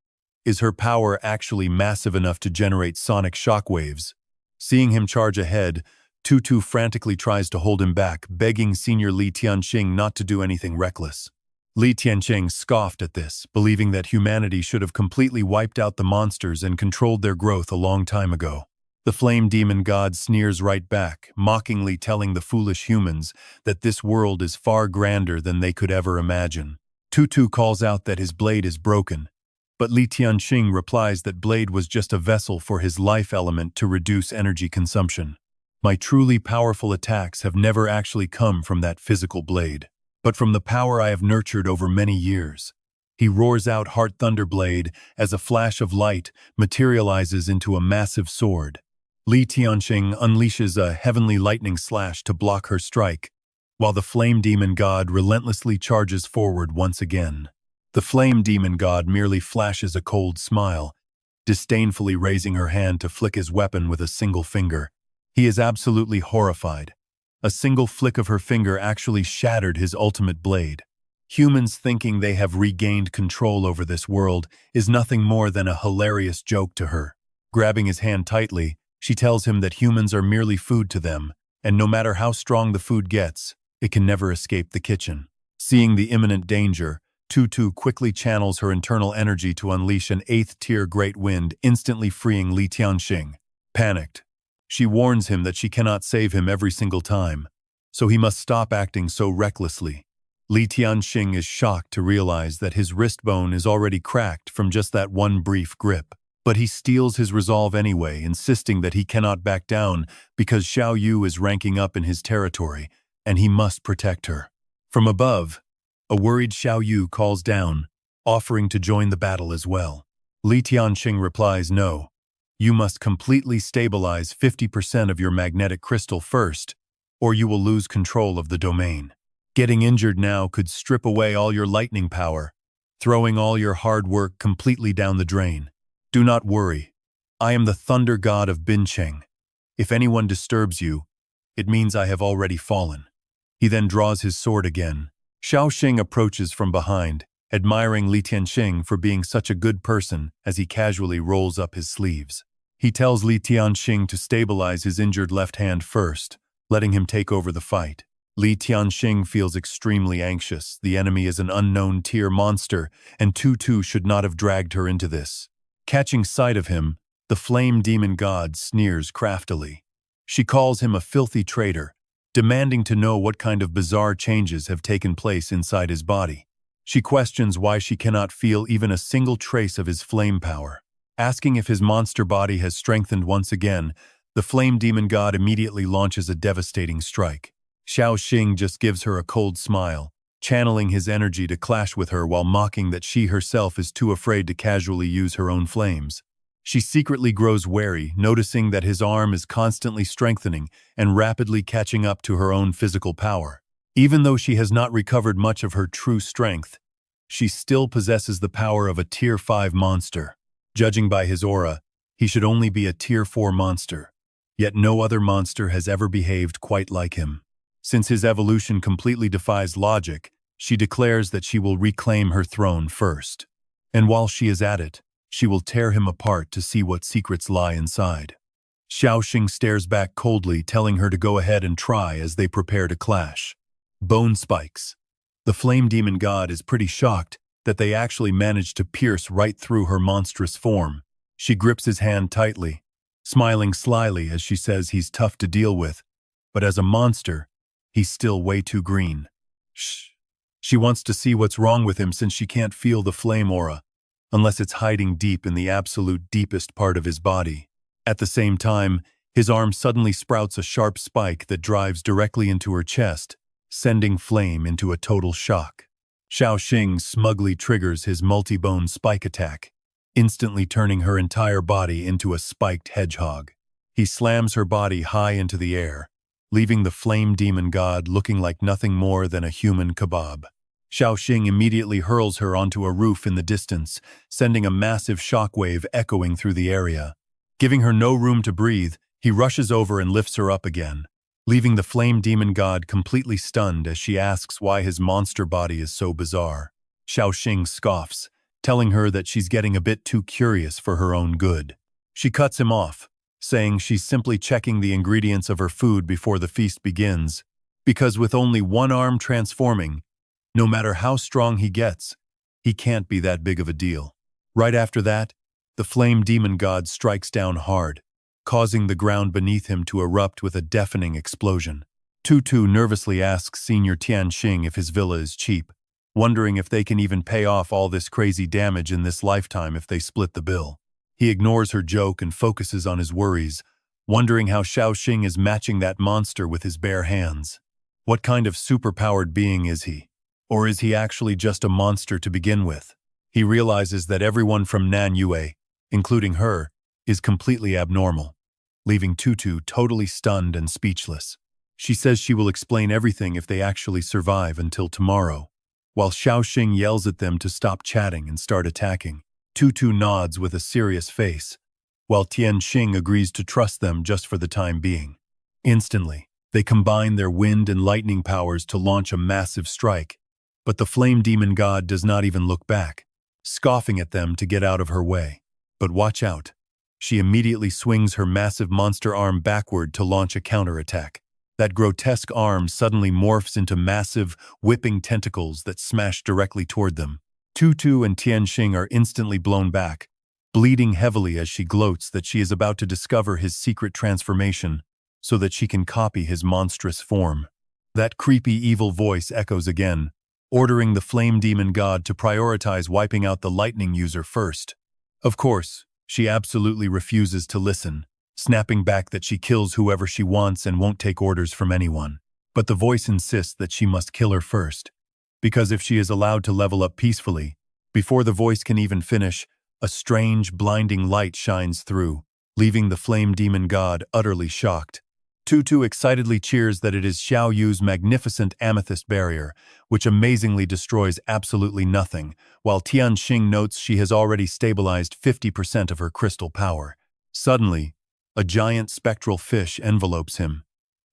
Speaker 1: Is her power actually massive enough to generate sonic shockwaves? Seeing him charge ahead, Tutu frantically tries to hold him back, begging Senior Li Tianxing not to do anything reckless. Li Tianxing scoffed at this, believing that humanity should have completely wiped out the monsters and controlled their growth a long time ago. The flame demon god sneers right back, mockingly telling the foolish humans that this world is far grander than they could ever imagine. Tutu calls out that his blade is broken, but Li Tianxing replies that blade was just a vessel for his life element to reduce energy consumption. My truly powerful attacks have never actually come from that physical blade, but from the power I have nurtured over many years. He roars out Heart Thunder Blade as a flash of light materializes into a massive sword. Li Tianxing unleashes a heavenly lightning slash to block her strike, while the flame demon god relentlessly charges forward once again. The flame demon god merely flashes a cold smile, disdainfully raising her hand to flick his weapon with a single finger. He is absolutely horrified. A single flick of her finger actually shattered his ultimate blade. Humans thinking they have regained control over this world is nothing more than a hilarious joke to her. Grabbing his hand tightly, she tells him that humans are merely food to them, and no matter how strong the food gets, it can never escape the kitchen. Seeing the imminent danger, Tutu quickly channels her internal energy to unleash an 8th-tier Great Wind, instantly freeing Li Tianxing. Panicked, she warns him that she cannot save him every single time, so he must stop acting so recklessly. Li Tianxing is shocked to realize that his wrist bone is already cracked from just that one brief grip. But he steals his resolve anyway, insisting that he cannot back down because Xiao Yu is ranking up in his territory, and he must protect her. From above, a worried Xiao Yu calls down, offering to join the battle as well. Li Tianxing replies, no. You must completely stabilize 50% of your magnetic crystal first, or you will lose control of the domain. Getting injured now could strip away all your lightning power. throwing all your hard work completely down the drain. Do not worry. I am the thunder god of Bincheng. If anyone disturbs you, it means I have already fallen. He then draws his sword again. Xiao Xing approaches from behind, admiring Li Tianxing for being such a good person as he casually rolls up his sleeves. He tells Li Tianxing to stabilize his injured left hand first, letting him take over the fight. Li Tianxing feels extremely anxious. The enemy is an unknown tier monster, and Tutu should not have dragged her into this. Catching sight of him, the flame demon god sneers craftily. She calls him a filthy traitor, demanding to know what kind of bizarre changes have taken place inside his body. She questions why she cannot feel even a single trace of his flame power. Asking if his monster body has strengthened once again, the flame demon god immediately launches a devastating strike. Xiao Xing just gives her a cold smile, channeling his energy to clash with her while mocking that she herself is too afraid to casually use her own flames. She secretly grows wary, noticing that his arm is constantly strengthening and rapidly catching up to her own physical power. Even though she has not recovered much of her true strength, she still possesses the power of a Tier 5 monster. Judging by his aura, he should only be a Tier 4 monster. Yet no other monster has ever behaved quite like him. Since his evolution completely defies logic, she declares that she will reclaim her throne first. And while she is at it, she will tear him apart to see what secrets lie inside. Xiao Xing stares back coldly, telling her to go ahead and try as they prepare to clash. Bone spikes. The flame demon god is pretty shocked that they actually managed to pierce right through her monstrous form. She grips his hand tightly, smiling slyly as she says he's tough to deal with, but as a monster, he's still way too green. Shh. She wants to see what's wrong with him since she can't feel the flame aura, unless it's hiding deep in the absolute deepest part of his body. At the same time, his arm suddenly sprouts a sharp spike that drives directly into her chest, sending Flame into a total shock. Xiao Xing smugly triggers his multi-bone spike attack, instantly turning her entire body into a spiked hedgehog. He slams her body high into the air, leaving the flame demon god looking like nothing more than a human kebab. Xiao Xing immediately hurls her onto a roof in the distance, sending a massive shockwave echoing through the area. Giving her no room to breathe, he rushes over and lifts her up again, leaving the flame demon god completely stunned as she asks why his monster body is so bizarre. Xiao Xing scoffs, telling her that she's getting a bit too curious for her own good. She cuts him off, saying she's simply checking the ingredients of her food before the feast begins, because with only one arm transforming, no matter how strong he gets, he can't be that big of a deal. Right after that, the flame demon god strikes down hard, causing the ground beneath him to erupt with a deafening explosion. Tutu nervously asks Senior Tianxing if his villa is cheap, wondering if they can even pay off all this crazy damage in this lifetime if they split the bill. He ignores her joke and focuses on his worries, wondering how Xiao Xing is matching that monster with his bare hands. What kind of superpowered being is he? Or is he actually just a monster to begin with? He realizes that everyone from Nan Yue, including her, is completely abnormal, leaving Tutu totally stunned and speechless. She says she will explain everything if they actually survive until tomorrow. While Xiao Xing yells at them to stop chatting and start attacking, Tutu nods with a serious face, while Tianxing agrees to trust them just for the time being. Instantly, they combine their wind and lightning powers to launch a massive strike, but the flame demon god does not even look back, scoffing at them to get out of her way. But watch out. She immediately swings her massive monster arm backward to launch a counterattack. That grotesque arm suddenly morphs into massive, whipping tentacles that smash directly toward them. Tutu and Tianxing are instantly blown back, bleeding heavily as she gloats that she is about to discover his secret transformation so that she can copy his monstrous form. That creepy evil voice echoes again, ordering the flame demon god to prioritize wiping out the lightning user first. Of course, she absolutely refuses to listen, snapping back that she kills whoever she wants and won't take orders from anyone. But the voice insists that she must kill her first, because if she is allowed to level up peacefully, before the voice can even finish, a strange, blinding light shines through, leaving the flame demon god utterly shocked. Tutu excitedly cheers that it is Xiao Yu's magnificent amethyst barrier, which amazingly destroys absolutely nothing, while Xing notes she has already stabilized 50% of her crystal power. Suddenly, a giant spectral fish envelopes him,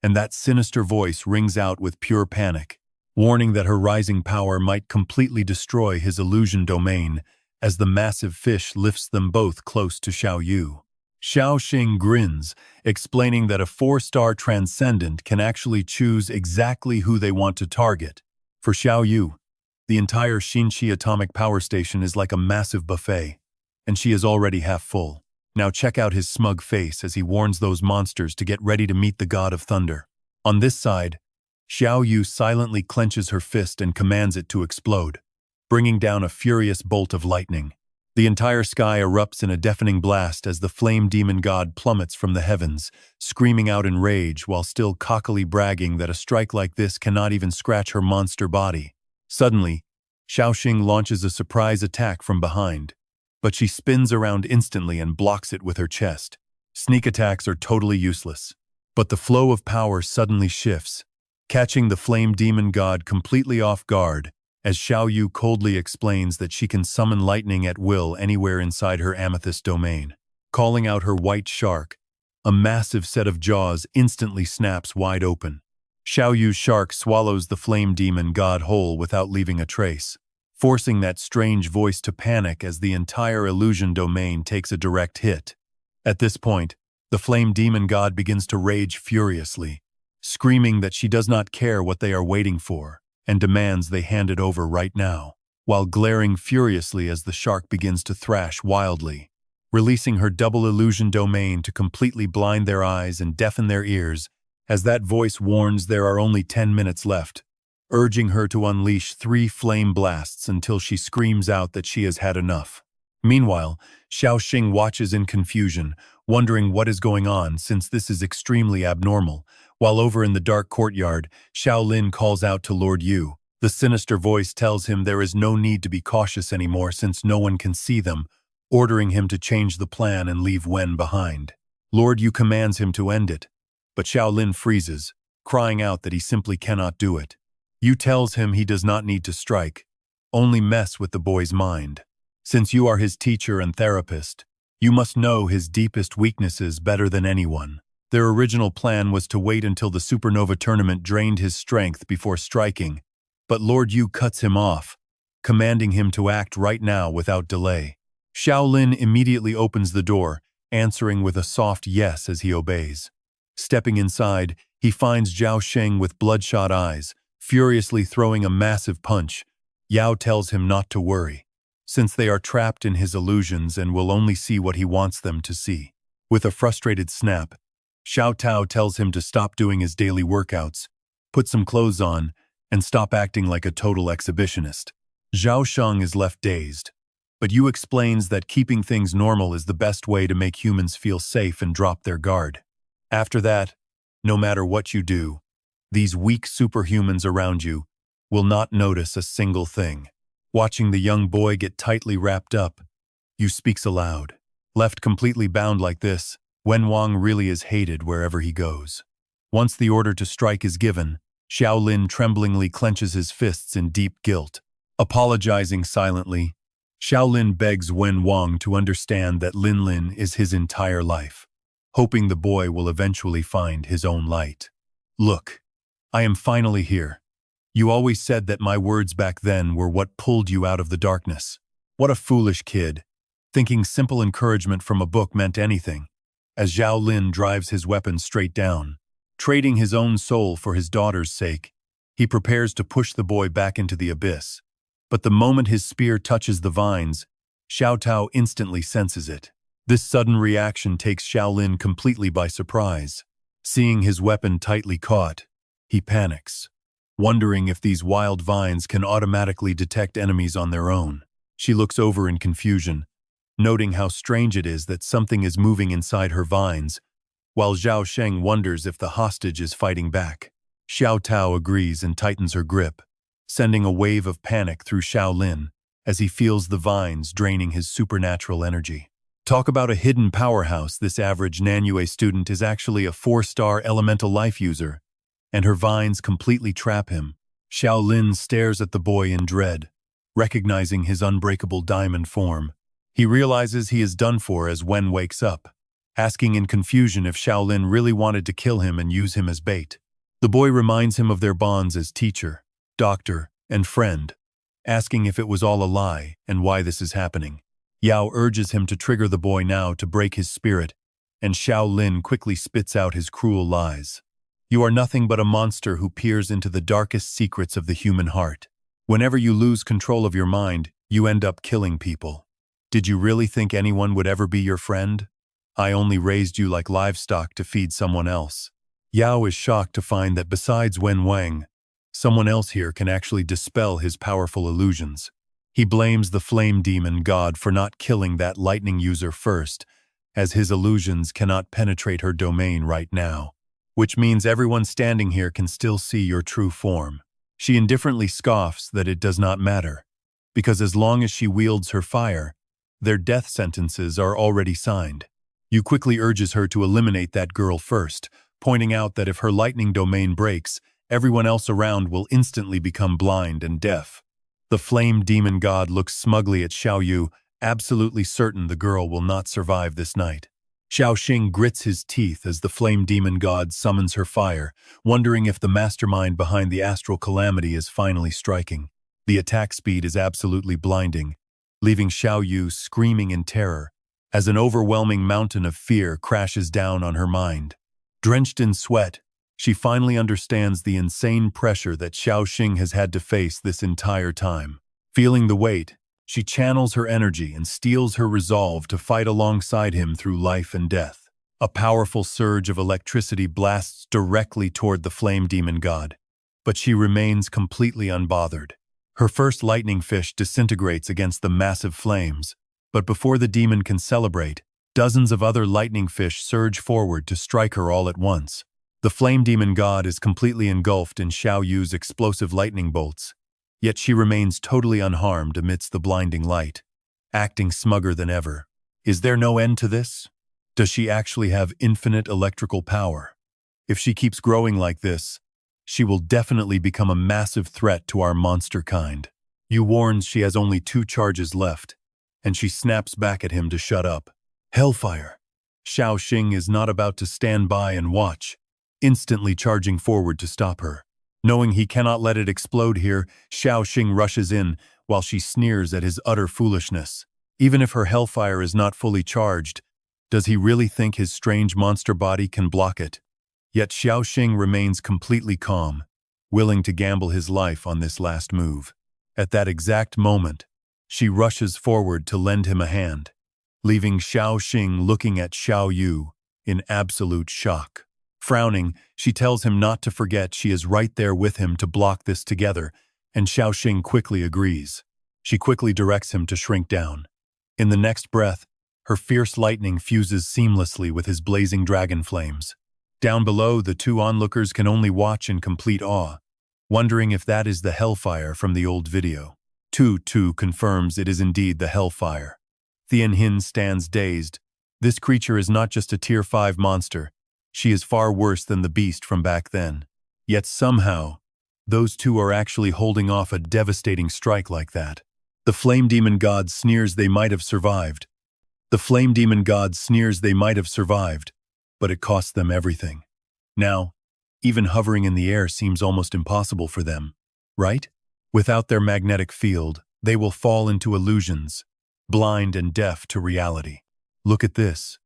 Speaker 1: and that sinister voice rings out with pure panic, warning that her rising power might completely destroy his illusion domain as the massive fish lifts them both close to Xiao Yu. Xiao Xing grins, explaining that a 4-star transcendent can actually choose exactly who they want to target. For Xiao Yu, the entire Xinqi atomic power station is like a massive buffet, and she is already half full. Now check out his smug face as he warns those monsters to get ready to meet the god of thunder. On this side, Xiao Yu silently clenches her fist and commands it to explode, bringing down a furious bolt of lightning. The entire sky erupts in a deafening blast as the flame demon god plummets from the heavens, screaming out in rage while still cockily bragging that a strike like this cannot even scratch her monster body. Suddenly, Xiao Xing launches a surprise attack from behind, but she spins around instantly and blocks it with her chest. Sneak attacks are totally useless, but the flow of power suddenly shifts, catching the flame demon god completely off guard, as Xiao Yu coldly explains that she can summon lightning at will anywhere inside her amethyst domain. Calling out her white shark, a massive set of jaws instantly snaps wide open. Xiao Yu's shark swallows the flame demon god whole without leaving a trace, forcing that strange voice to panic as the entire illusion domain takes a direct hit. At this point, the flame demon god begins to rage furiously, screaming that she does not care what they are waiting for, and demands they hand it over right now, while glaring furiously as the shark begins to thrash wildly, releasing her double illusion domain to completely blind their eyes and deafen their ears, as that voice warns there are only 10 minutes left, urging her to unleash 3 flame blasts until she screams out that she has had enough. Meanwhile, Xiao Xing watches in confusion, wondering what is going on since this is extremely abnormal, while over in the dark courtyard, Xiao Lin calls out to Lord Yu. The sinister voice tells him there is no need to be cautious anymore since no one can see them, ordering him to change the plan and leave Wen behind. Lord Yu commands him to end it, but Xiao Lin freezes, crying out that he simply cannot do it. Yu tells him he does not need to strike, only mess with the boy's mind. Since you are his teacher and therapist, you must know his deepest weaknesses better than anyone. Their original plan was to wait until the supernova tournament drained his strength before striking, but Lord Yu cuts him off, commanding him to act right now without delay. Xiao Lin immediately opens the door, answering with a soft yes as he obeys. Stepping inside, he finds Xiao Xing with bloodshot eyes, furiously throwing a massive punch. Yao tells him not to worry, since they are trapped in his illusions and will only see what he wants them to see. With a frustrated snap, Xiao Tao tells him to stop doing his daily workouts, put some clothes on, and stop acting like a total exhibitionist. Zhao Sheng is left dazed, but Yu explains that keeping things normal is the best way to make humans feel safe and drop their guard. After that, no matter what you do, these weak superhumans around you will not notice a single thing. Watching the young boy get tightly wrapped up, Yu speaks aloud. Left completely bound like this, Wen Wang really is hated wherever he goes. Once the order to strike is given, Xiao Lin tremblingly clenches his fists in deep guilt. Apologizing silently, Xiao Lin begs Wen Wang to understand that Lin Lin is his entire life, hoping the boy will eventually find his own light. Look, I am finally here. You always said that my words back then were what pulled you out of the darkness. What a foolish kid, thinking simple encouragement from a book meant anything. As Xiao Lin drives his weapon straight down, trading his own soul for his daughter's sake, he prepares to push the boy back into the abyss. But the moment his spear touches the vines, Xiao Tao instantly senses it. This sudden reaction takes Xiao Lin completely by surprise. Seeing his weapon tightly caught, he panics, wondering if these wild vines can automatically detect enemies on their own. She looks over in confusion, noting how strange it is that something is moving inside her vines, while Zhao Sheng wonders if the hostage is fighting back. Xiao Tao agrees and tightens her grip, sending a wave of panic through Xiao Lin as he feels the vines draining his supernatural energy. Talk about a hidden powerhouse. This average Nanue student is actually a 4-star elemental life user, and her vines completely trap him. Xiao Lin stares at the boy in dread, recognizing his unbreakable diamond form. He realizes he is done for as Wen wakes up, asking in confusion if Xiao Lin really wanted to kill him and use him as bait. The boy reminds him of their bonds as teacher, doctor, and friend, asking if it was all a lie and why this is happening. Yao urges him to trigger the boy now to break his spirit, and Xiao Lin quickly spits out his cruel lies. You are nothing but a monster who peers into the darkest secrets of the human heart. Whenever you lose control of your mind, you end up killing people. Did you really think anyone would ever be your friend? I only raised you like livestock to feed someone else. Yao is shocked to find that besides Wen Wang, someone else here can actually dispel his powerful illusions. He blames the flame demon god for not killing that lightning user first, as his illusions cannot penetrate her domain right now, which means everyone standing here can still see your true form. She indifferently scoffs that it does not matter, because as long as she wields her fire, their death sentences are already signed. Yu quickly urges her to eliminate that girl first, pointing out that if her lightning domain breaks, everyone else around will instantly become blind and deaf. The flame demon god looks smugly at Xiao Yu, absolutely certain the girl will not survive this night. Xiao Xing grits his teeth as the flame demon god summons her fire, wondering if the mastermind behind the astral calamity is finally striking. The attack speed is absolutely blinding, leaving Xiao Yu screaming in terror as an overwhelming mountain of fear crashes down on her mind. Drenched in sweat, she finally understands the insane pressure that Xiao Xing has had to face this entire time. Feeling the weight, she channels her energy and steels her resolve to fight alongside him through life and death. A powerful surge of electricity blasts directly toward the flame demon god, but she remains completely unbothered. Her first lightning fish disintegrates against the massive flames, but before the demon can celebrate, dozens of other lightning fish surge forward to strike her all at once. The flame demon god is completely engulfed in Xiao Yu's explosive lightning bolts, yet she remains totally unharmed amidst the blinding light, acting smugger than ever. Is there no end to this? Does she actually have infinite electrical power? If she keeps growing like this, she will definitely become a massive threat to our monster kind. Yu warns she has only 2 charges left, and she snaps back at him to shut up. Hellfire! Xiao Xing is not about to stand by and watch, instantly charging forward to stop her. Knowing he cannot let it explode here, Xiao Xing rushes in while she sneers at his utter foolishness. Even if her hellfire is not fully charged, does he really think his strange monster body can block it? Yet Xiao Xing remains completely calm, willing to gamble his life on this last move. At that exact moment, she rushes forward to lend him a hand, leaving Xiao Xing looking at Xiao Yu in absolute shock. Frowning, she tells him not to forget she is right there with him to block this together, and Xiao Xing quickly agrees. She quickly directs him to shrink down. In the next breath, her fierce lightning fuses seamlessly with his blazing dragon flames. Down below, the 2 onlookers can only watch in complete awe, wondering if that is the hellfire from the old video. Tu confirms it is indeed the hellfire. Thien Hin stands dazed. This creature is not just a tier 5 monster. She is far worse than the beast from back then. Yet somehow, those 2 are actually holding off a devastating strike like that. The flame demon god sneers they might have survived. The flame demon god sneers they might have survived, but it cost them everything. Now, even hovering in the air seems almost impossible for them, right? Without their magnetic field, they will fall into illusions, blind and deaf to reality. Look at this.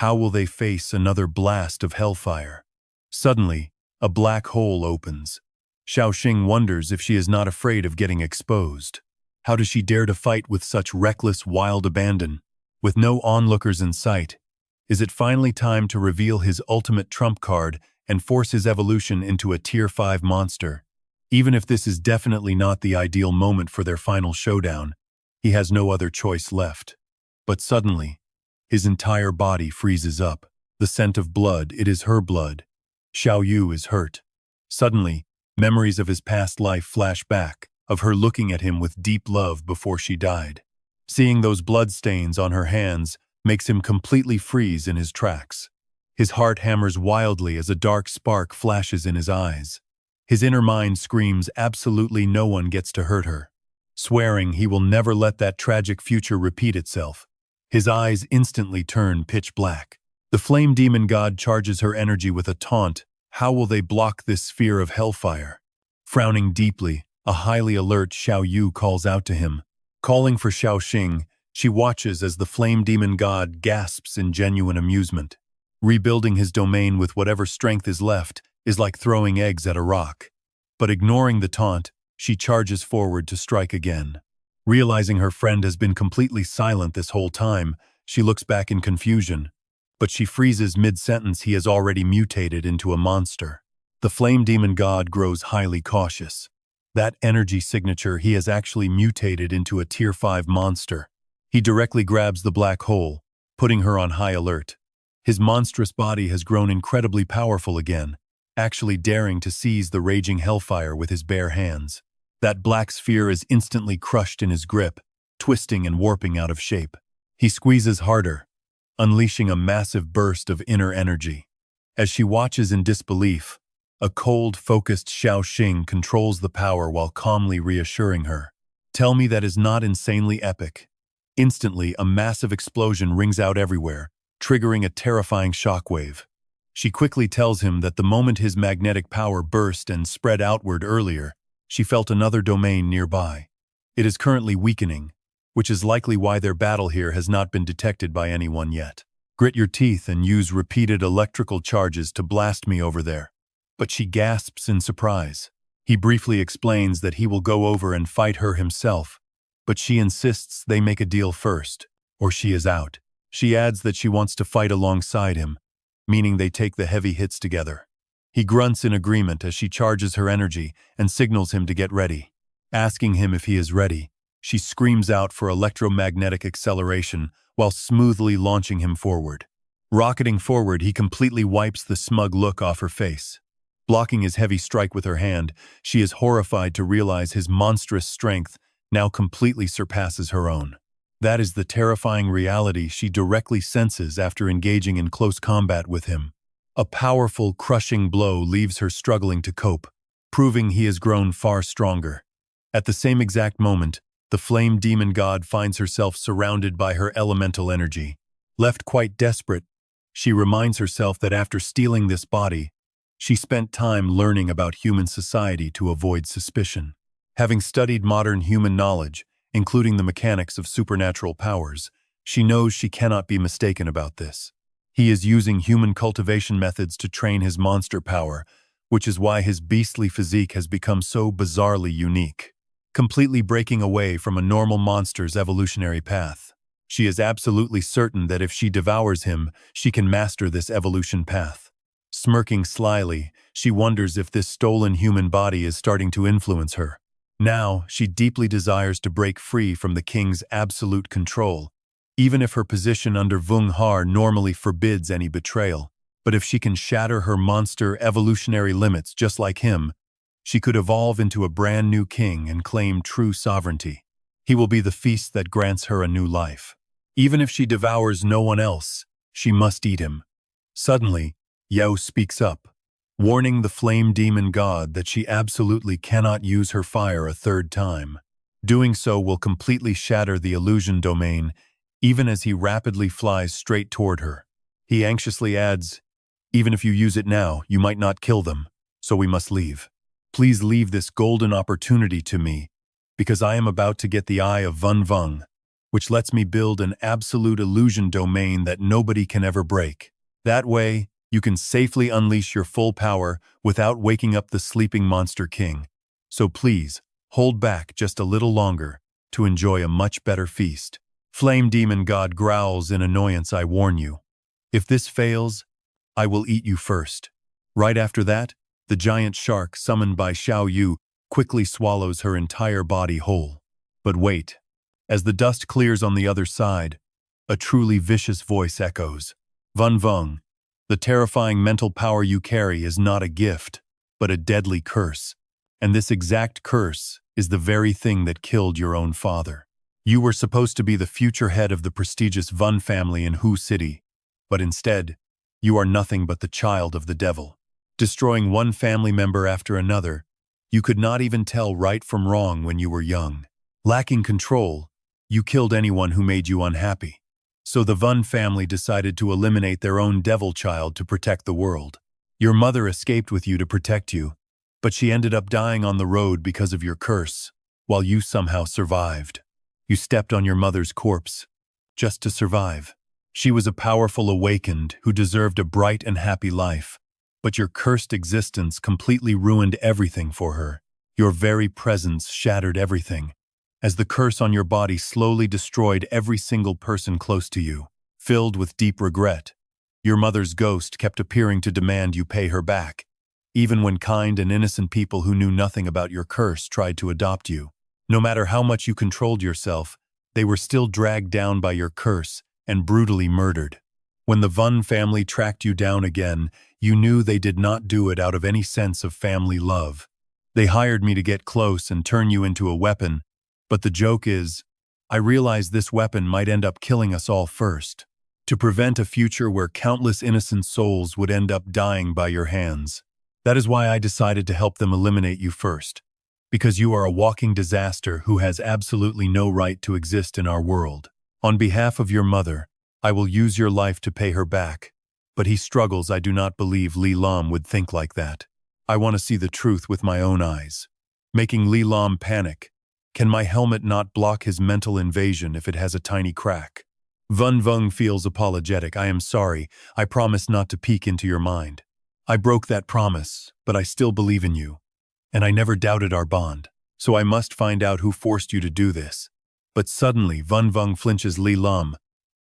Speaker 1: How will they face another blast of hellfire? Suddenly, a black hole opens. Xiao Xing wonders if she is not afraid of getting exposed. How does she dare to fight with such reckless, wild abandon? With no onlookers in sight, is it finally time to reveal his ultimate trump card and force his evolution into a tier 5 monster? Even if this is definitely not the ideal moment for their final showdown, he has no other choice left. But suddenly, his entire body freezes up. The scent of blood, it is her blood. Xiao Yu is hurt. Suddenly, memories of his past life flash back, of her looking at him with deep love before she died. Seeing those blood stains on her hands makes him completely freeze in his tracks. His heart hammers wildly as a dark spark flashes in his eyes. His inner mind screams absolutely no one gets to hurt her, swearing he will never let that tragic future repeat itself. His eyes instantly turn pitch black. The flame demon god charges her energy with a taunt. How will they block this sphere of hellfire? Frowning deeply, a highly alert Xiao Yu calls out to him. Calling for Xiao Xing, she watches as the flame demon god gasps in genuine amusement. Rebuilding his domain with whatever strength is left is like throwing eggs at a rock. But ignoring the taunt, she charges forward to strike again. Realizing her friend has been completely silent this whole time, she looks back in confusion. But she freezes mid-sentence. He has already mutated into a monster. The flame demon god grows highly cautious. That energy signature, he has actually mutated into a tier 5 monster. He directly grabs the black hole, putting her on high alert. His monstrous body has grown incredibly powerful again, actually daring to seize the raging hellfire with his bare hands. That black sphere is instantly crushed in his grip, twisting and warping out of shape. He squeezes harder, unleashing a massive burst of inner energy. As she watches in disbelief, a cold, focused Xiao Xing controls the power while calmly reassuring her. Tell me that is not insanely epic. Instantly, a massive explosion rings out everywhere, triggering a terrifying shockwave. She quickly tells him that the moment his magnetic power burst and spread outward earlier, she felt another domain nearby. It is currently weakening, which is likely why their battle here has not been detected by anyone yet. Grit your teeth and use repeated electrical charges to blast me over there. But she gasps in surprise. He briefly explains that he will go over and fight her himself, but she insists they make a deal first, or she is out. She adds that she wants to fight alongside him, meaning they take the heavy hits together. He grunts in agreement as she charges her energy and signals him to get ready. Asking him if he is ready, she screams out for electromagnetic acceleration while smoothly launching him forward. Rocketing forward, he completely wipes the smug look off her face. Blocking his heavy strike with her hand, she is horrified to realize his monstrous strength now completely surpasses her own. That is the terrifying reality she directly senses after engaging in close combat with him. A powerful, crushing blow leaves her struggling to cope, proving he has grown far stronger. At the same exact moment, the flame demon god finds herself surrounded by her elemental energy. Left quite desperate, she reminds herself that after stealing this body, she spent time learning about human society to avoid suspicion. Having studied modern human knowledge, including the mechanics of supernatural powers, she knows she cannot be mistaken about this. He is using human cultivation methods to train his monster power, which is why his beastly physique has become so bizarrely unique, completely breaking away from a normal monster's evolutionary path. She is absolutely certain that if she devours him, she can master this evolution path. Smirking slyly, she wonders if this stolen human body is starting to influence her. Now, she deeply desires to break free from the king's absolute control, even if her position under Vung Har normally forbids any betrayal. But if she can shatter her monster evolutionary limits just like him, she could evolve into a brand new king and claim true sovereignty. He will be the feast that grants her a new life. Even if she devours no one else, she must eat him. Suddenly, Yao speaks up, warning the flame demon god that she absolutely cannot use her fire a third time. Doing so will completely shatter the illusion domain, even as he rapidly flies straight toward her. He anxiously adds, "Even if you use it now, you might not kill them, so we must leave. Please leave this golden opportunity to me, because I am about to get the Eye of Vun Vung, which lets me build an absolute illusion domain that nobody can ever break. That way, you can safely unleash your full power without waking up the sleeping monster king. So please, hold back just a little longer to enjoy a much better feast." Flame demon god growls in annoyance, "I warn you. If this fails, I will eat you first." Right after that, the giant shark summoned by Xiao Yu quickly swallows her entire body whole. But wait. As the dust clears on the other side, a truly vicious voice echoes. "Vun Vung, the terrifying mental power you carry is not a gift, but a deadly curse. And this exact curse is the very thing that killed your own father. You were supposed to be the future head of the prestigious Vun family in Hu City, but instead, you are nothing but the child of the devil. Destroying one family member after another, you could not even tell right from wrong when you were young. Lacking control, you killed anyone who made you unhappy. So the Vun family decided to eliminate their own devil child to protect the world. Your mother escaped with you to protect you, but she ended up dying on the road because of your curse, while you somehow survived. You stepped on your mother's corpse, just to survive. She was a powerful awakened who deserved a bright and happy life, but your cursed existence completely ruined everything for her. Your very presence shattered everything, as the curse on your body slowly destroyed every single person close to you. Filled with deep regret, your mother's ghost kept appearing to demand you pay her back, even when kind and innocent people who knew nothing about your curse tried to adopt you. No matter how much you controlled yourself, they were still dragged down by your curse and brutally murdered. When the Vun family tracked you down again, you knew they did not do it out of any sense of family love. They hired me to get close and turn you into a weapon, but the joke is, I realized this weapon might end up killing us all first, to prevent a future where countless innocent souls would end up dying by your hands. That is why I decided to help them eliminate you first, because you are a walking disaster who has absolutely no right to exist in our world. On behalf of your mother, I will use your life to pay her back, but he struggles. I do not believe Li Lam would think like that. I want to see the truth with my own eyes. Making Li Lam panic. Can my helmet not block his mental invasion if it has a tiny crack? Vun Vung feels apologetic. I am sorry. I promise not to peek into your mind. I broke that promise, but I still believe in you. And I never doubted our bond. So I must find out who forced you to do this. But suddenly, Vun Vung flinches. Li Lam.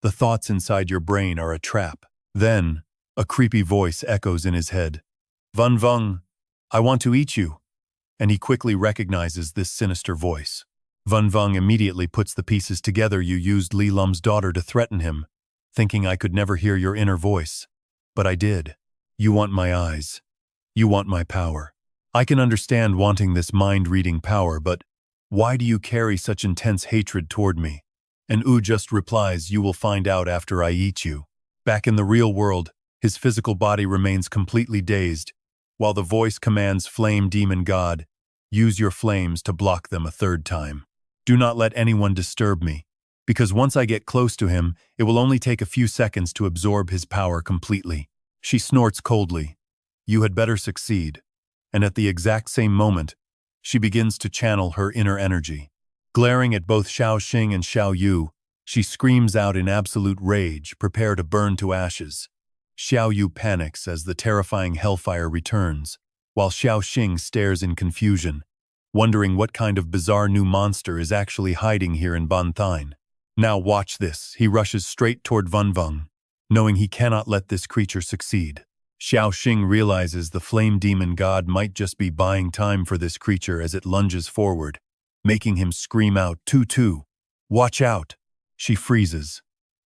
Speaker 1: The thoughts inside your brain are a trap. Then, a creepy voice echoes in his head. Vun Vung, I want to eat you. And he quickly recognizes this sinister voice. Vun Vung immediately puts the pieces together. You used Li Lum's daughter to threaten him, thinking I could never hear your inner voice. But I did. You want my eyes. You want my power. I can understand wanting this mind-reading power, but why do you carry such intense hatred toward me? And Wu just replies, you will find out after I eat you. Back in the real world, his physical body remains completely dazed, while the voice commands Flame Demon God, use your flames to block them a third time. Do not let anyone disturb me, because once I get close to him, it will only take a few seconds to absorb his power completely. She snorts coldly. You had better succeed. And at the exact same moment, she begins to channel her inner energy. Glaring at both Xiao Xing and Xiao Yu, she screams out in absolute rage, prepare to burn to ashes. Xiao Yu panics as the terrifying hellfire returns, while Xiao Xing stares in confusion, wondering what kind of bizarre new monster is actually hiding here in Banthine. Now watch this. He rushes straight toward Vun Vung, knowing he cannot let this creature succeed. Xiao Xing realizes the Flame Demon God might just be buying time for this creature as it lunges forward, making him scream out, "Tutu, watch out!" She freezes.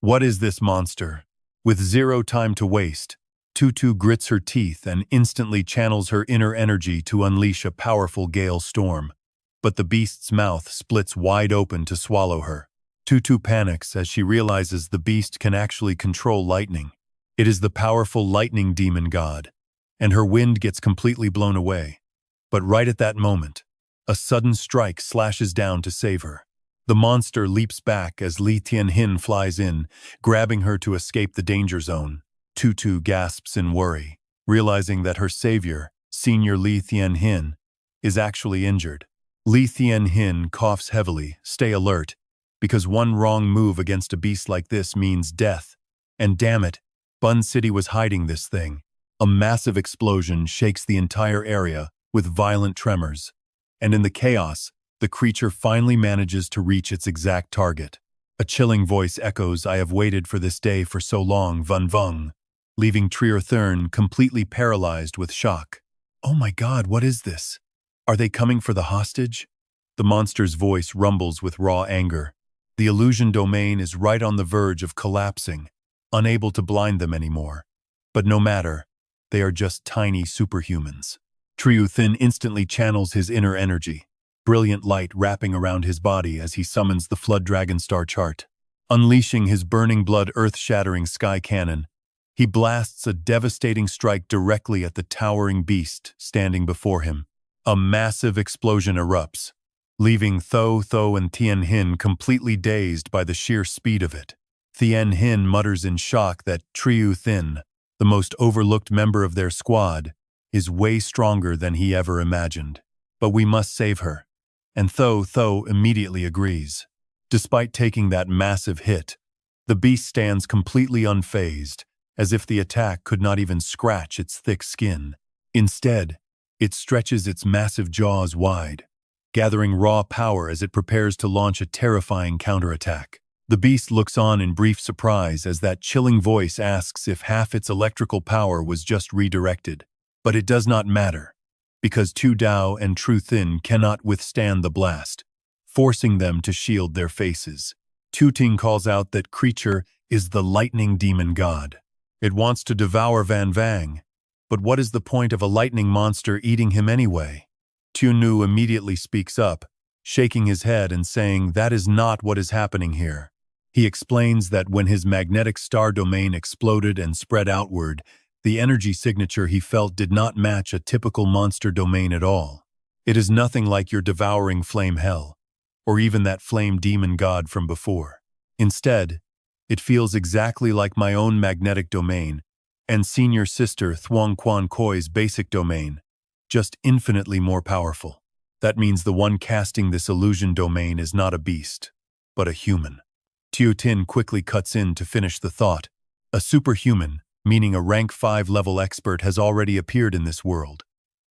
Speaker 1: What is this monster? With zero time to waste, Tutu grits her teeth and instantly channels her inner energy to unleash a powerful gale storm. But the beast's mouth splits wide open to swallow her. Tutu panics as she realizes the beast can actually control lightning. It is the powerful lightning demon god, and her wind gets completely blown away. But right at that moment, a sudden strike slashes down to save her. The monster leaps back as Li Tianhin flies in, grabbing her to escape the danger zone. Tutu gasps in worry, realizing that her savior, Senior Li Tianhin, is actually injured. Li Tianhin coughs heavily, stay alert, because one wrong move against a beast like this means death. And damn it, Bun City was hiding this thing. A massive explosion shakes the entire area with violent tremors. And in the chaos, the creature finally manages to reach its exact target. A chilling voice echoes, I have waited for this day for so long, Vun Vung, leaving Trier Thurn completely paralyzed with shock. Oh my god, what is this? Are they coming for the hostage? The monster's voice rumbles with raw anger. The illusion domain is right on the verge of collapsing, unable to blind them anymore. But no matter, they are just tiny superhumans. Trier Thurn instantly channels his inner energy, brilliant light wrapping around his body as he summons the Flood Dragon Star chart. Unleashing his burning blood earth-shattering sky cannon, he blasts a devastating strike directly at the towering beast standing before him. A massive explosion erupts, leaving Tho and Tien Hin completely dazed by the sheer speed of it. Tien Hin mutters in shock that Triu Thin, the most overlooked member of their squad, is way stronger than he ever imagined. But we must save her. And Tho immediately agrees. Despite taking that massive hit, the beast stands completely unfazed, as if the attack could not even scratch its thick skin. Instead, it stretches its massive jaws wide, gathering raw power as it prepares to launch a terrifying counterattack. The beast looks on in brief surprise as that chilling voice asks if half its electrical power was just redirected. But it does not matter, because Tu Dao and Tru Thin cannot withstand the blast, forcing them to shield their faces. Tu Ting calls out that creature is the lightning demon god. It wants to devour Van Vang, but what is the point of a lightning monster eating him anyway? Tu Nu immediately speaks up, shaking his head and saying that is not what is happening here. He explains that when his magnetic star domain exploded and spread outward, the energy signature he felt did not match a typical monster domain at all. It is nothing like your devouring flame hell, or even that flame demon god from before. Instead, it feels exactly like my own magnetic domain and senior sister Thuong Quan Koi's basic domain, just infinitely more powerful. That means the one casting this illusion domain is not a beast, but a human. Tio Tin quickly cuts in to finish the thought. A superhuman, meaning a rank 5 level expert, has already appeared in this world.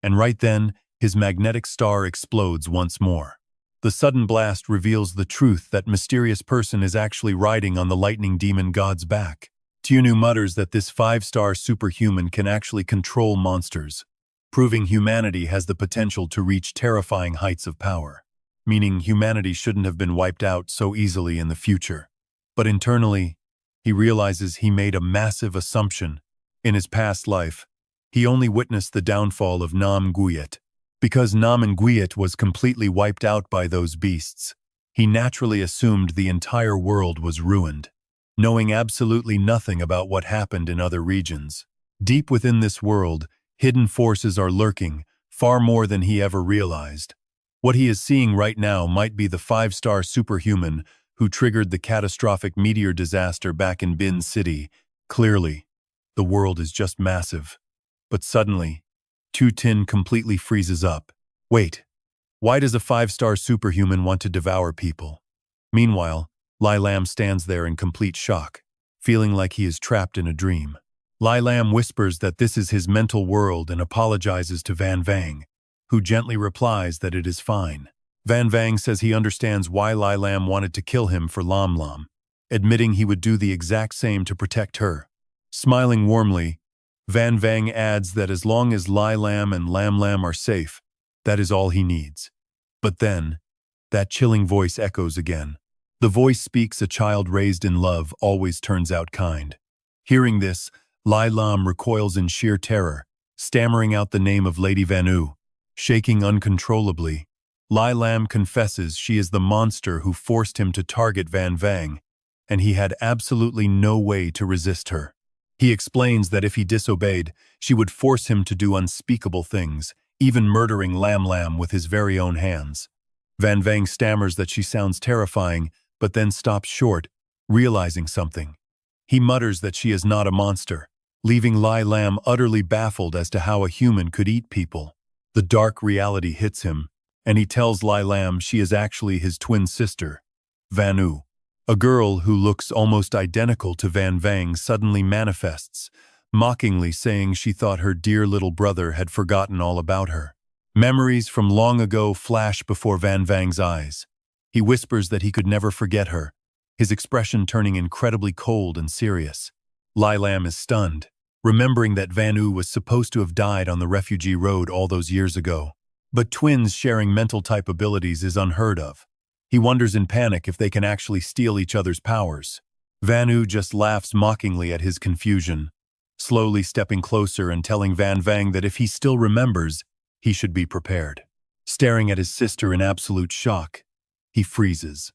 Speaker 1: And right then, his magnetic star explodes once more. The sudden blast reveals the truth that mysterious person is actually riding on the lightning demon god's back. Tiunu mutters that this 5-star superhuman can actually control monsters, proving humanity has the potential to reach terrifying heights of power, meaning humanity shouldn't have been wiped out so easily in the future. But internally, he realizes he made a massive assumption. In his past life, he only witnessed the downfall of Nam Nguyet. Because Nam Nguyet was completely wiped out by those beasts, he naturally assumed the entire world was ruined, knowing absolutely nothing about what happened in other regions. Deep within this world, hidden forces are lurking, far more than he ever realized. What he is seeing right now might be the 5-star superhuman who triggered the catastrophic meteor disaster back in Bin City. Clearly, the world is just massive. But suddenly, Tu Tin completely freezes up. Wait, why does a 5-star superhuman want to devour people? Meanwhile, Lai Lam stands there in complete shock, feeling like he is trapped in a dream. Lai Lam whispers that this is his mental world and apologizes to Van Vang, who gently replies that it is fine. Van Vang says he understands why Lai Lam wanted to kill him for Lam Lam, admitting he would do the exact same to protect her. Smiling warmly, Van Vang adds that as long as Lai Lam and Lam Lam are safe, that is all he needs. But then, that chilling voice echoes again. The voice speaks a child raised in love always turns out kind. Hearing this, Lai Lam recoils in sheer terror, stammering out the name of Lady Vanu. Shaking uncontrollably, Lai Lam confesses she is the monster who forced him to target Van Vang, and he had absolutely no way to resist her. He explains that if he disobeyed, she would force him to do unspeakable things, even murdering Lam Lam with his very own hands. Van Vang stammers that she sounds terrifying, but then stops short, realizing something. He mutters that she is not a monster, leaving Lai Lam utterly baffled as to how a human could eat people. The dark reality hits him, and he tells Lai Lam she is actually his twin sister, Vanu. A girl who looks almost identical to Van Vang suddenly manifests, mockingly saying she thought her dear little brother had forgotten all about her. Memories from long ago flash before Van Vang's eyes. He whispers that he could never forget her, his expression turning incredibly cold and serious. Lai Lam is stunned, remembering that Vanu was supposed to have died on the refugee road all those years ago. But twins sharing mental-type abilities is unheard of. He wonders in panic if they can actually steal each other's powers. Vanu just laughs mockingly at his confusion, slowly stepping closer and telling Van Vang that if he still remembers, he should be prepared. Staring at his sister in absolute shock, he freezes.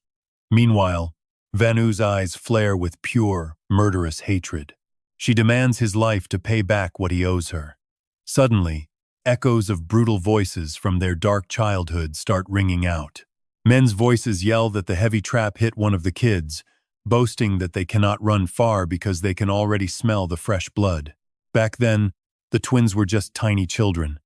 Speaker 1: Meanwhile, Vanu's eyes flare with pure, murderous hatred. She demands his life to pay back what he owes her. Suddenly, echoes of brutal voices from their dark childhood start ringing out. Men's voices yell that the heavy trap hit one of the kids, boasting that they cannot run far because they can already smell the fresh blood. Back then, the twins were just tiny children,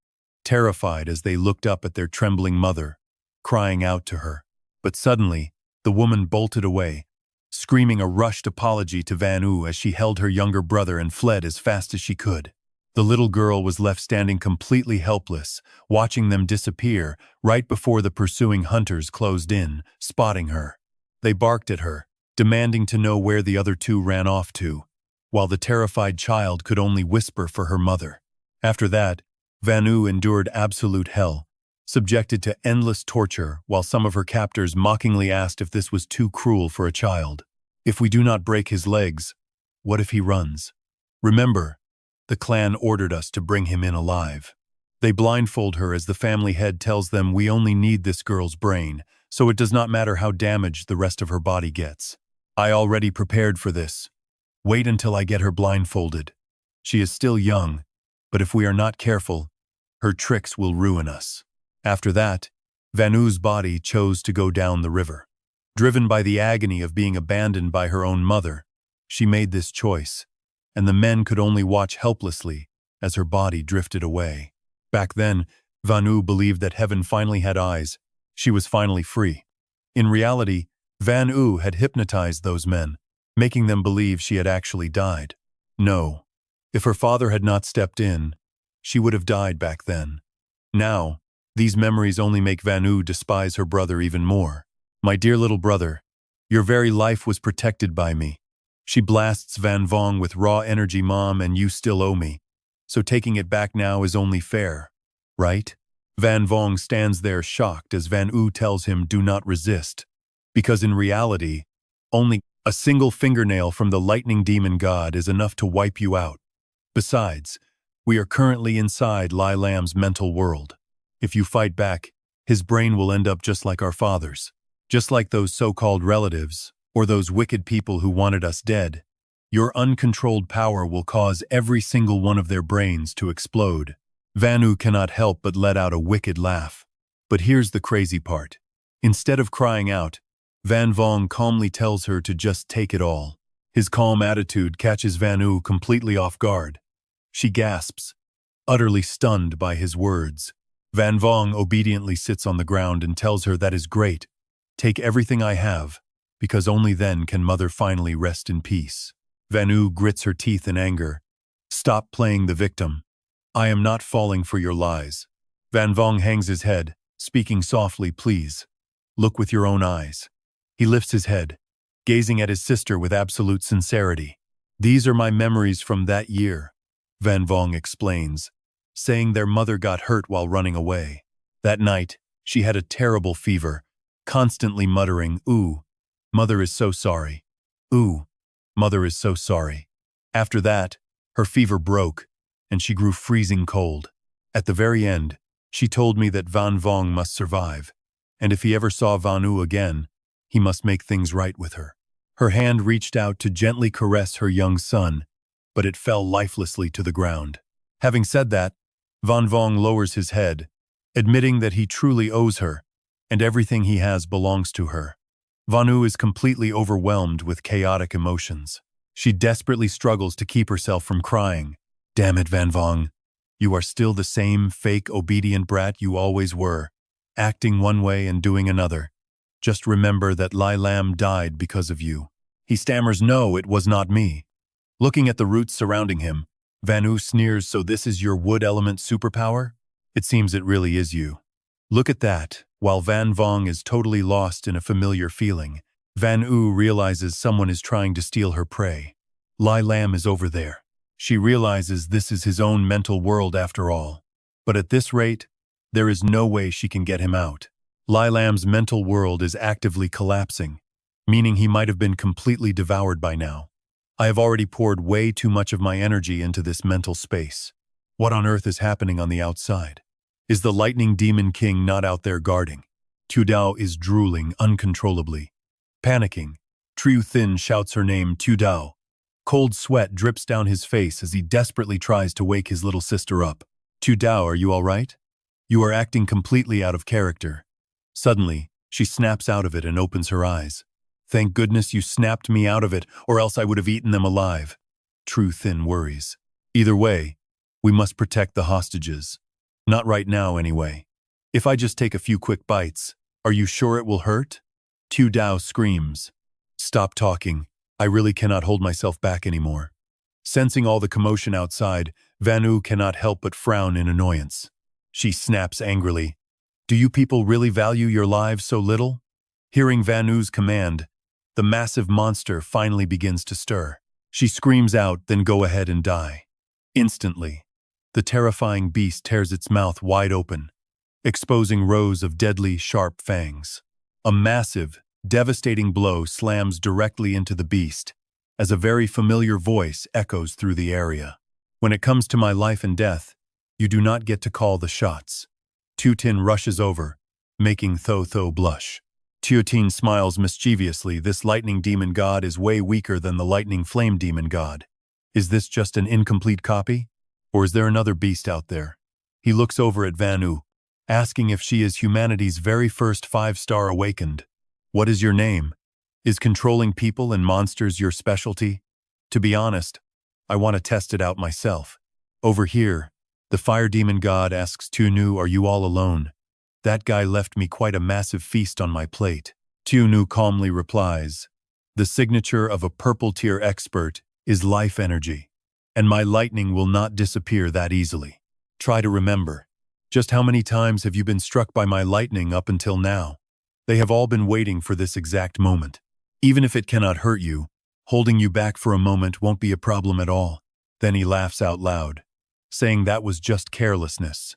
Speaker 1: terrified as they looked up at their trembling mother, crying out to her. But suddenly, the woman bolted away, screaming a rushed apology to Vanu as she held her younger brother and fled as fast as she could. The little girl was left standing completely helpless, watching them disappear right before the pursuing hunters closed in, spotting her. They barked at her, demanding to know where the other two ran off to, while the terrified child could only whisper for her mother. After that, Vanu endured absolute hell, subjected to endless torture while some of her captors mockingly asked if this was too cruel for a child. If we do not break his legs, what if he runs? Remember, the clan ordered us to bring him in alive. They blindfold her as the family head tells them we only need this girl's brain, so it does not matter how damaged the rest of her body gets. I already prepared for this. Wait until I get her blindfolded. She is still young, but if we are not careful, her tricks will ruin us. After that, Vanu's body chose to go down the river. Driven by the agony of being abandoned by her own mother, she made this choice, and the men could only watch helplessly as her body drifted away. Back then, Vanu believed that heaven finally had eyes. She was finally free. In reality, Vanu had hypnotized those men, making them believe she had actually died. No, if her father had not stepped in, she would have died back then. Now, these memories only make Vanu despise her brother even more. My dear little brother, your very life was protected by me. She blasts Van Vong with raw energy, Mom, and you still owe me. So taking it back now is only fair, right? Van Vong stands there shocked as Vanu tells him do not resist, because in reality, only a single fingernail from the lightning demon god is enough to wipe you out. Besides, we are currently inside Lai Lam's mental world. If you fight back, his brain will end up just like our father's, just like those so-called relatives, or those wicked people who wanted us dead. Your uncontrolled power will cause every single one of their brains to explode. Vanu cannot help but let out a wicked laugh. But here's the crazy part. Instead of crying out, Van Vong calmly tells her to just take it all. His calm attitude catches Vanu completely off guard. She gasps, utterly stunned by his words. Van Vong obediently sits on the ground and tells her that is great. Take everything I have, because only then can Mother finally rest in peace. Vanu grits her teeth in anger. Stop playing the victim. I am not falling for your lies. Van Vong hangs his head, speaking softly, please. Look with your own eyes. He lifts his head, gazing at his sister with absolute sincerity. These are my memories from that year, Van Vong explains, saying their mother got hurt while running away. That night, she had a terrible fever, constantly muttering, "Ooh, Mother is so sorry. Ooh, Mother is so sorry." After that, her fever broke, and she grew freezing cold. At the very end, she told me that Van Vong must survive, and if he ever saw Vanu again, he must make things right with her. Her hand reached out to gently caress her young son, but it fell lifelessly to the ground. Having said that, Van Vong lowers his head, admitting that he truly owes her, and everything he has belongs to her. Vanu is completely overwhelmed with chaotic emotions. She desperately struggles to keep herself from crying. Damn it, Van Vong. You are still the same fake obedient brat you always were, acting one way and doing another. Just remember that Lai Lam died because of you. He stammers, no, it was not me. Looking at the roots surrounding him, Vanu sneers, so this is your wood element superpower? It seems it really is you. Look at that. While Van Vong is totally lost in a familiar feeling, Vanu realizes someone is trying to steal her prey. Lai Lam is over there. She realizes this is his own mental world after all. But at this rate, there is no way she can get him out. Lai Lam's mental world is actively collapsing, meaning he might have been completely devoured by now. I have already poured way too much of my energy into this mental space. What on earth is happening on the outside? Is the lightning demon king not out there guarding? Tu Dao is drooling uncontrollably. Panicking, Triu Thin shouts her name, Tu Dao. Cold sweat drips down his face as he desperately tries to wake his little sister up. Tu Dao, are you all right? You are acting completely out of character. Suddenly, she snaps out of it and opens her eyes. Thank goodness you snapped me out of it, or else I would have eaten them alive. Triu Thin worries. Either way, we must protect the hostages. Not right now, anyway. If I just take a few quick bites, are you sure it will hurt? Tu Dao screams. Stop talking. I really cannot hold myself back anymore. Sensing all the commotion outside, Vanu cannot help but frown in annoyance. She snaps angrily. Do you people really value your lives so little? Hearing Vanu's command, the massive monster finally begins to stir. She screams out, then go ahead and die. Instantly, the terrifying beast tears its mouth wide open, exposing rows of deadly, sharp fangs. A massive, devastating blow slams directly into the beast, as a very familiar voice echoes through the area. When it comes to my life and death, you do not get to call the shots. Tu Tin rushes over, making Tho Tho blush. Tu Tin smiles mischievously. This lightning demon god is way weaker than the lightning flame demon god. Is this just an incomplete copy? Or is there another beast out there? He looks over at Vanu, asking if she is humanity's very first 5-star awakened. What is your name? Is controlling people and monsters your specialty? To be honest, I want to test it out myself. Over here, the fire demon god asks Tu Nu, are you all alone? That guy left me quite a massive feast on my plate. Tu Nu calmly replies, the signature of a purple tier expert is life energy, and my lightning will not disappear that easily. Try to remember, just how many times have you been struck by my lightning up until now? They have all been waiting for this exact moment. Even if it cannot hurt you, holding you back for a moment won't be a problem at all. Then he laughs out loud, saying that was just carelessness,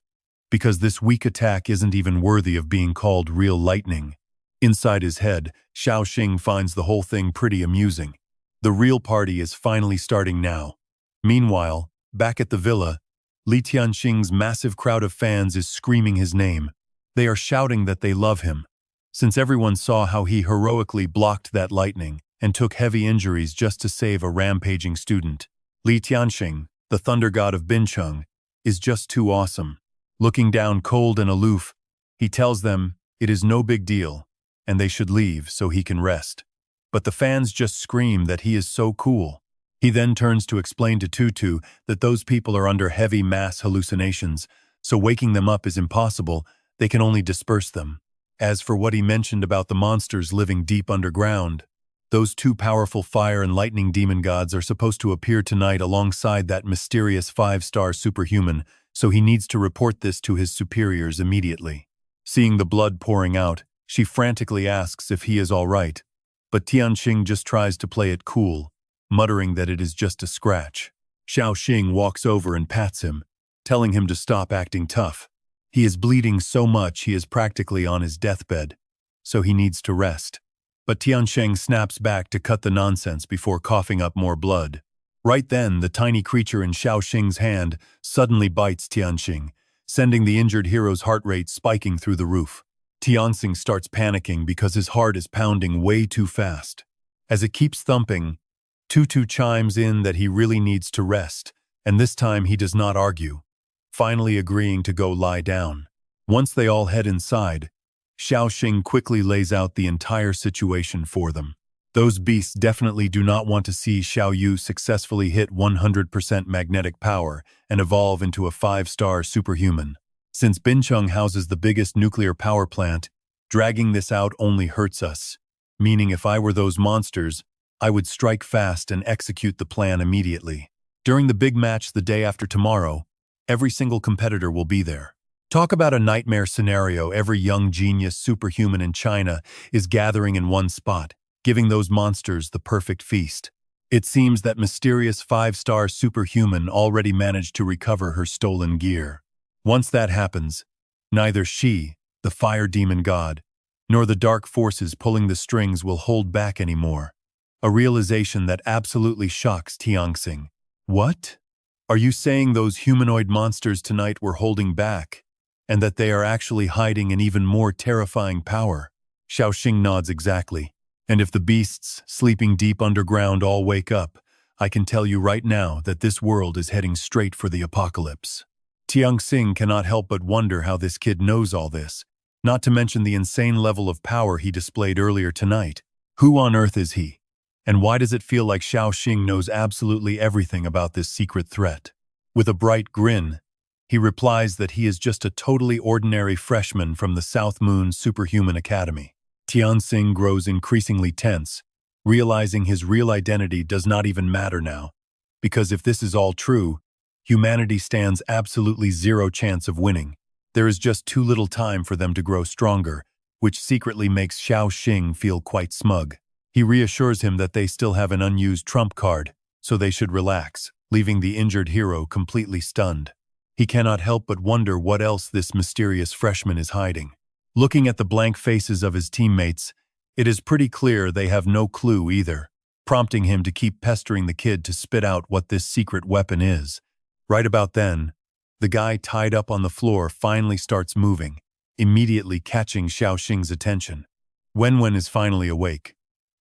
Speaker 1: because this weak attack isn't even worthy of being called real lightning. Inside his head, Xiao Xing finds the whole thing pretty amusing. The real party is finally starting now. Meanwhile, back at the villa, Li Tianxing's massive crowd of fans is screaming his name. They are shouting that they love him, since everyone saw how he heroically blocked that lightning and took heavy injuries just to save a rampaging student. Li Tianxing, the thunder god of Bincheng, is just too awesome. Looking down cold and aloof, he tells them it is no big deal, and they should leave so he can rest. But the fans just scream that he is so cool. He then turns to explain to Tutu that those people are under heavy mass hallucinations, so waking them up is impossible, they can only disperse them. As for what he mentioned about the monsters living deep underground, those two powerful fire and lightning demon gods are supposed to appear tonight alongside that mysterious 5-star superhuman, so he needs to report this to his superiors immediately. Seeing the blood pouring out, she frantically asks if he is all right, but Tianxing just tries to play it cool, muttering that it is just a scratch. Xiao Xing walks over and pats him, telling him to stop acting tough. He is bleeding so much he is practically on his deathbed, so he needs to rest. But Tianxing snaps back to cut the nonsense before coughing up more blood. Right then, the tiny creature in Xiao Xing's hand suddenly bites Tianxing, sending the injured hero's heart rate spiking through the roof. Tianxing starts panicking because his heart is pounding way too fast. As it keeps thumping, Tutu chimes in that he really needs to rest, and this time he does not argue, finally agreeing to go lie down. Once they all head inside, Xiao Xing quickly lays out the entire situation for them. Those beasts definitely do not want to see Xiao Yu successfully hit 100% magnetic power and evolve into a 5-star superhuman. Since Bincheng houses the biggest nuclear power plant, dragging this out only hurts us, meaning if I were those monsters, I would strike fast and execute the plan immediately. During the big match the day after tomorrow, every single competitor will be there. Talk about a nightmare scenario. Every young genius superhuman in China is gathering in one spot, giving those monsters the perfect feast. It seems that mysterious 5-star superhuman already managed to recover her stolen gear. Once that happens, neither she, the fire demon god, nor the dark forces pulling the strings will hold back anymore. A realization that absolutely shocks Tianxing. What? Are you saying those humanoid monsters tonight were holding back? and that they are actually hiding an even more terrifying power. Xiao Xing nods exactly. And if the beasts sleeping deep underground all wake up, I can tell you right now that this world is heading straight for the apocalypse. Xiao Xing cannot help but wonder how this kid knows all this, not to mention the insane level of power he displayed earlier tonight. Who on earth is he? And why does it feel like Xiao Xing knows absolutely everything about this secret threat? With a bright grin, he replies that he is just a totally ordinary freshman from the South Moon Superhuman Academy. Tianxing grows increasingly tense, realizing his real identity does not even matter now, because if this is all true, humanity stands absolutely zero chance of winning. There is just too little time for them to grow stronger, which secretly makes Xiao Xing feel quite smug. He reassures him that they still have an unused trump card, so they should relax, leaving the injured hero completely stunned. He cannot help but wonder what else this mysterious freshman is hiding. Looking at the blank faces of his teammates, it is pretty clear they have no clue either, prompting him to keep pestering the kid to spit out what this secret weapon is. Right about then, the guy tied up on the floor finally starts moving, immediately catching Xiao Xing's attention. Wen is finally awake,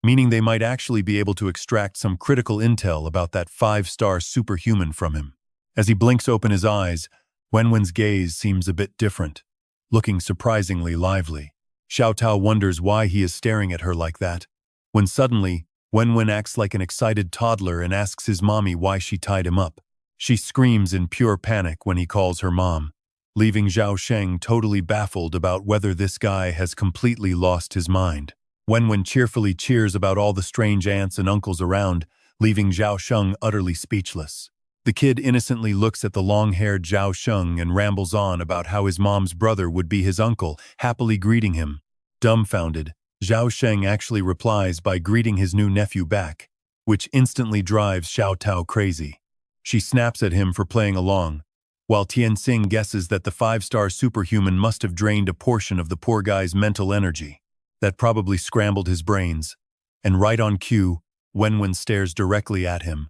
Speaker 1: meaning they might actually be able to extract some critical intel about that 5-star superhuman from him. As he blinks open his eyes, Wen's gaze seems a bit different, looking surprisingly lively. Xiao Tao wonders why he is staring at her like that, when suddenly, Wen acts like an excited toddler and asks his mommy why she tied him up. She screams in pure panic when he calls her mom, leaving Xiao Xing totally baffled about whether this guy has completely lost his mind. Wen cheerfully cheers about all the strange aunts and uncles around, leaving Xiao Xing utterly speechless. The kid innocently looks at the long-haired Xiao Xing and rambles on about how his mom's brother would be his uncle, happily greeting him. Dumbfounded, Xiao Xing actually replies by greeting his new nephew back, which instantly drives Xiao Tao crazy. She snaps at him for playing along, while Tianxing guesses that the 5-star superhuman must have drained a portion of the poor guy's mental energy. That probably scrambled his brains, and right on cue, Wen stares directly at him,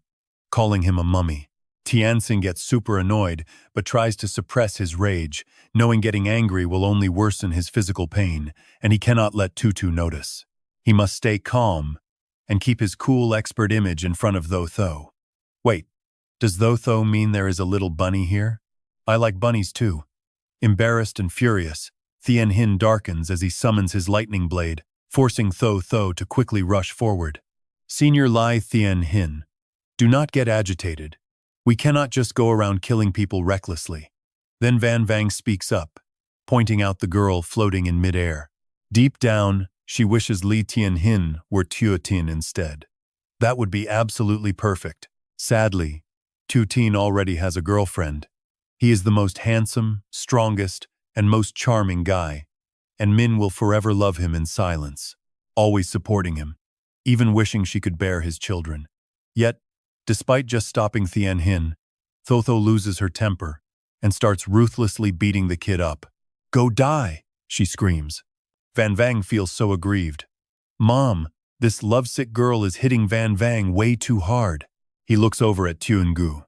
Speaker 1: calling him a mummy. Tianxing gets super annoyed, but tries to suppress his rage, knowing getting angry will only worsen his physical pain, and he cannot let Tutu notice. He must stay calm and keep his cool expert image in front of Tho. Wait, does Tho mean there is a little bunny here? I like bunnies too. Embarrassed and furious, Thien Hin darkens as he summons his lightning blade, forcing Tho to quickly rush forward. Senior Lai Thien Hin, do not get agitated. We cannot just go around killing people recklessly. Then Van Vang speaks up, pointing out the girl floating in midair. Deep down, she wishes Li Tianhin were Tuotin instead. That would be absolutely perfect. Sadly, Tuotin already has a girlfriend. He is the most handsome, strongest, and most charming guy, and Min will forever love him in silence, always supporting him, even wishing she could bear his children. Yet, despite just stopping Thien Hin, Tho loses her temper and starts ruthlessly beating the kid up. Go die, she screams. Van Vang feels so aggrieved. Mom, this lovesick girl is hitting Van Vang way too hard. He looks over at Tuangu.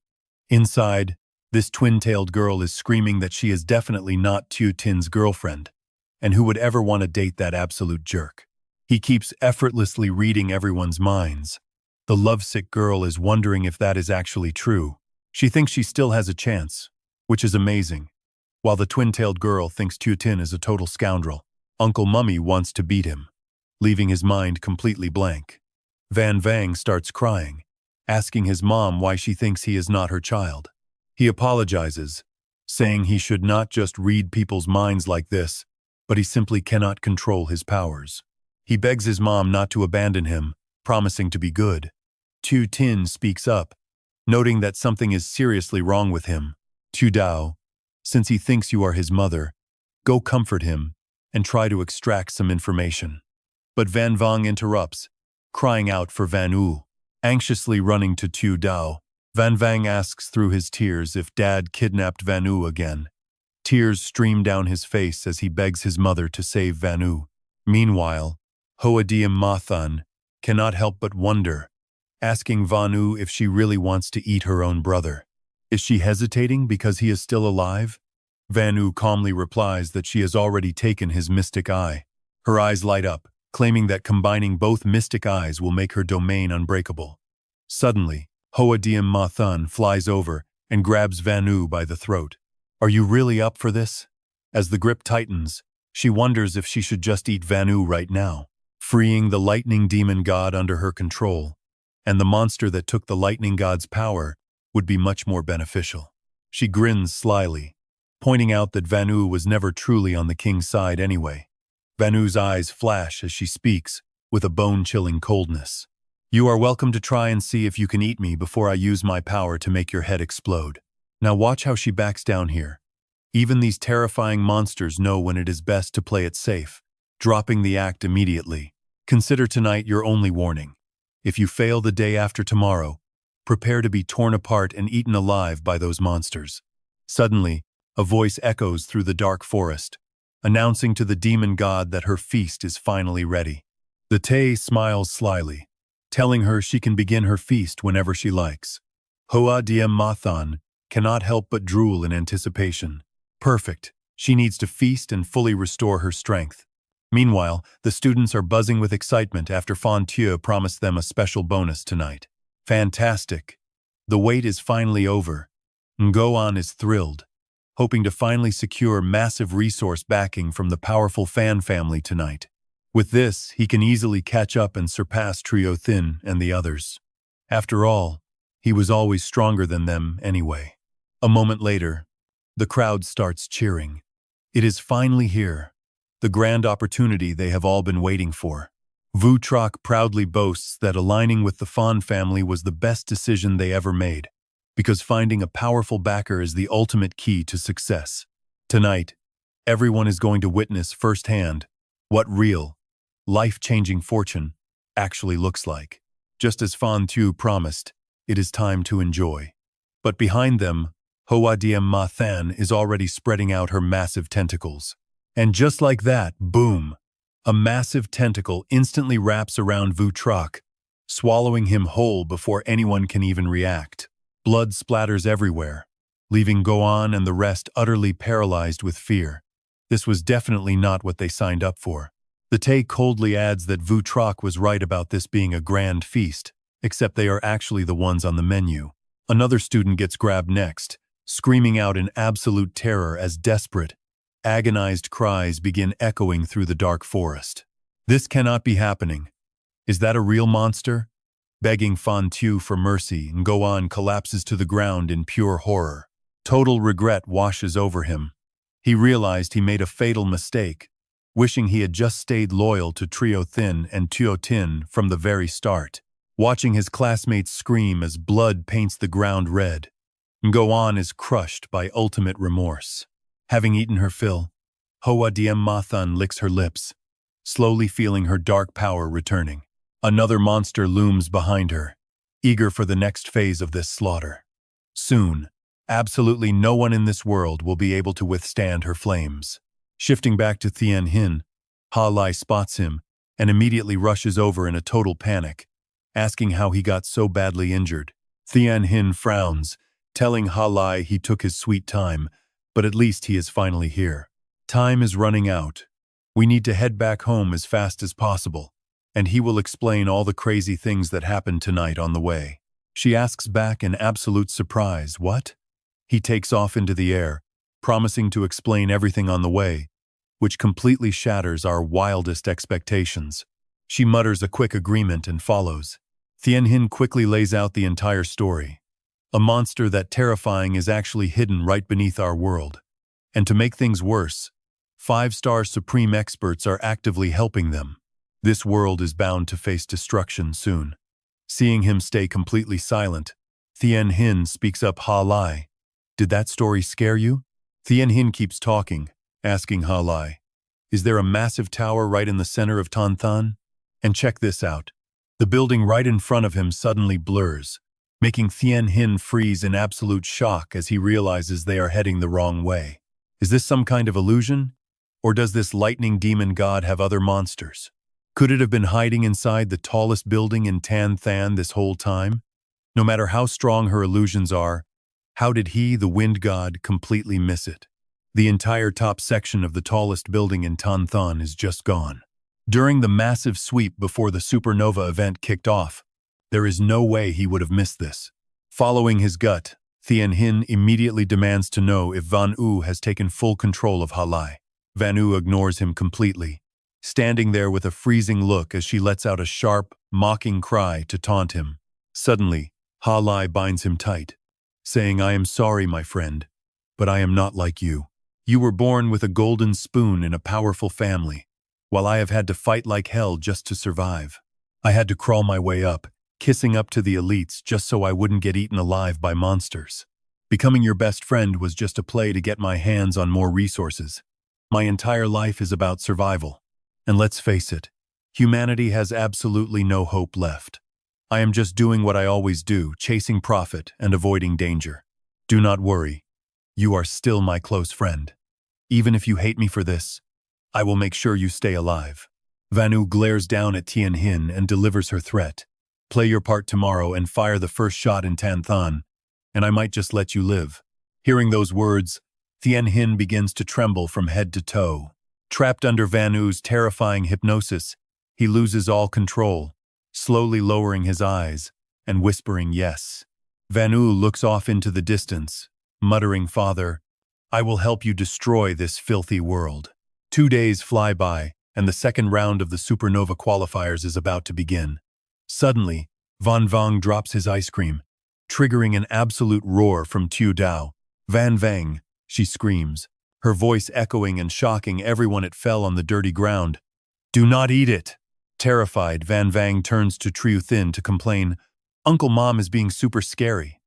Speaker 1: Inside, this twin-tailed girl is screaming that she is definitely not Tu Tin's girlfriend, and who would ever want to date that absolute jerk. He keeps effortlessly reading everyone's minds. The lovesick girl is wondering if that is actually true. She thinks she still has a chance, which is amazing, while the twin-tailed girl thinks Tu Tin is a total scoundrel. Uncle Mummy wants to beat him, leaving his mind completely blank. Van Vang starts crying, asking his mom why she thinks he is not her child. He apologizes, saying he should not just read people's minds like this, but he simply cannot control his powers. He begs his mom not to abandon him, promising to be good. Tu Tin speaks up, noting that something is seriously wrong with him. Tu Dao, since he thinks you are his mother, go comfort him and try to extract some information. But Van Vang interrupts, crying out for Van U. Anxiously running to Tu Dao, Van Vang asks through his tears if Dad kidnapped Van U again. Tears stream down his face as he begs his mother to save Van U. Meanwhile, Hoadium Mathan cannot help but wonder, asking Van U if she really wants to eat her own brother. Is she hesitating because he is still alive? Vanu calmly replies that she has already taken his mystic eye. Her eyes light up, claiming that combining both mystic eyes will make her domain unbreakable. Suddenly, Hoa Diem Ma Thun flies over and grabs Vanu by the throat. Are you really up for this? As the grip tightens, she wonders if she should just eat Vanu right now, freeing the lightning demon god under her control, and the monster that took the lightning god's power would be much more beneficial. She grins slyly, pointing out that Vanu was never truly on the king's side anyway. Vanu's eyes flash as she speaks, with a bone-chilling coldness. You are welcome to try and see if you can eat me before I use my power to make your head explode. Now watch how she backs down here. Even these terrifying monsters know when it is best to play it safe, dropping the act immediately. Consider tonight your only warning. If you fail the day after tomorrow, prepare to be torn apart and eaten alive by those monsters. Suddenly, a voice echoes through the dark forest, announcing to the demon god that her feast is finally ready. The Tay smiles slyly, telling her she can begin her feast whenever she likes. Hoa Diem Ma Thun cannot help but drool in anticipation. Perfect. She needs to feast and fully restore her strength. Meanwhile, the students are buzzing with excitement after Fan Tue promised them a special bonus tonight. Fantastic. The wait is finally over. Ngoan is thrilled, hoping to finally secure massive resource backing from the powerful Fan family tonight. With this, he can easily catch up and surpass Trio Thin and the others. After all, he was always stronger than them anyway. A moment later, the crowd starts cheering. It is finally here, the grand opportunity they have all been waiting for. Vu Troc proudly boasts that aligning with the Fan family was the best decision they ever made, because finding a powerful backer is the ultimate key to success. Tonight, everyone is going to witness firsthand what real, life-changing fortune actually looks like. Just as Fan Tue promised, it is time to enjoy. But behind them, Hoa Diem Ma Thun is already spreading out her massive tentacles. And just like that, boom! A massive tentacle instantly wraps around Vu Troc, swallowing him whole before anyone can even react. Blood splatters everywhere, leaving Goan and the rest utterly paralyzed with fear. This was definitely not what they signed up for. The Tay coldly adds that Vu Troc was right about this being a grand feast, except they are actually the ones on the menu. Another student gets grabbed next, screaming out in absolute terror as desperate, agonized cries begin echoing through the dark forest. This cannot be happening. Is that a real monster? Begging Fan Tue for mercy, Ngoan collapses to the ground in pure horror. Total regret washes over him. He realized he made a fatal mistake, wishing he had just stayed loyal to Trio Thin and Tio Tin from the very start. Watching his classmates scream as blood paints the ground red, Ngoan is crushed by ultimate remorse. Having eaten her fill, Hoa Diem Ma Thun licks her lips, slowly feeling her dark power returning. Another monster looms behind her, eager for the next phase of this slaughter. Soon, absolutely no one in this world will be able to withstand her flames. Shifting back to Thien Hin, Ha Lai spots him and immediately rushes over in a total panic, asking how he got so badly injured. Thien Hin frowns, telling Ha Lai he took his sweet time, but at least he is finally here. Time is running out. We need to head back home as fast as possible, and he will explain all the crazy things that happened tonight on the way. She asks back in absolute surprise, what? He takes off into the air, promising to explain everything on the way, which completely shatters our wildest expectations. She mutters a quick agreement and follows. Thien Hin quickly lays out the entire story. A monster that terrifying is actually hidden right beneath our world. And to make things worse, 5-star supreme experts are actively helping them. This world is bound to face destruction soon. Seeing him stay completely silent, Thien Hin speaks up. Ha Lai, did that story scare you? Thien Hin keeps talking, asking Ha Lai, is there a massive tower right in the center of Tan Than? And check this out. The building right in front of him suddenly blurs, making Thien Hin freeze in absolute shock as he realizes they are heading the wrong way. Is this some kind of illusion? Or does this lightning demon god have other monsters? Could it have been hiding inside the tallest building in Tan Than this whole time? No matter how strong her illusions are, how did he, the wind god, completely miss it? The entire top section of the tallest building in Tanthan is just gone. During the massive sweep before the supernova event kicked off, there is no way he would have missed this. Following his gut, Thien Hin immediately demands to know if Van U has taken full control of Halai. Van U ignores him completely, standing there with a freezing look as she lets out a sharp, mocking cry to taunt him. Suddenly, Halai binds him tight, saying, "I am sorry, my friend, but I am not like you. You were born with a golden spoon in a powerful family, while I have had to fight like hell just to survive. I had to crawl my way up, kissing up to the elites just so I wouldn't get eaten alive by monsters. Becoming your best friend was just a play to get my hands on more resources. My entire life is about survival. And let's face it, humanity has absolutely no hope left. I am just doing what I always do, chasing profit and avoiding danger. Do not worry. You are still my close friend. Even if you hate me for this, I will make sure you stay alive." Van U glares down at Tien Hin and delivers her threat. "Play your part tomorrow and fire the first shot in Tanthan, and I might just let you live." Hearing those words, Tien Hin begins to tremble from head to toe. Trapped under Van U's terrifying hypnosis, he loses all control, slowly lowering his eyes and whispering yes. Van U looks off into the distance, muttering, "Father, I will help you destroy this filthy world." 2 days fly by, and the second round of the supernova qualifiers is about to begin. Suddenly, Van Vang drops his ice cream, triggering an absolute roar from Tu Dao. "Van Vang," she screams, her voice echoing and shocking everyone. It fell on the dirty ground. "Do not eat it." Terrified, Van Vang turns to Triu Thin to complain, "Uncle Mom is being super scary."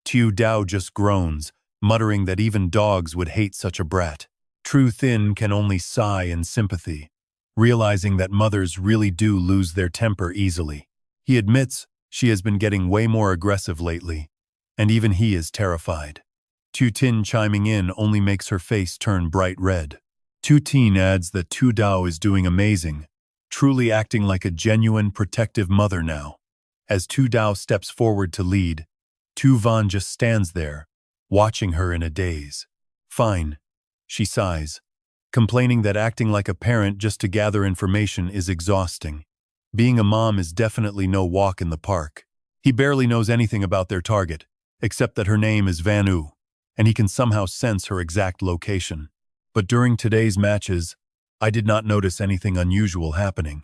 Speaker 1: Tu Dao just groans, muttering that even dogs would hate such a brat. Triu Thin can only sigh in sympathy, realizing that mothers really do lose their temper easily. He admits she has been getting way more aggressive lately, and even he is terrified. Tu Tin chiming in only makes her face turn bright red. Tu Tin adds that Tu Dao is doing amazing, truly acting like a genuine protective mother now. As Tu Dao steps forward to lead, Tu Van just stands there, watching her in a daze. "Fine," she sighs, complaining that acting like a parent just to gather information is exhausting. Being a mom is definitely no walk in the park. He barely knows anything about their target, except that her name is Van U, and he can somehow sense her exact location. But during today's matches, I did not notice anything unusual happening.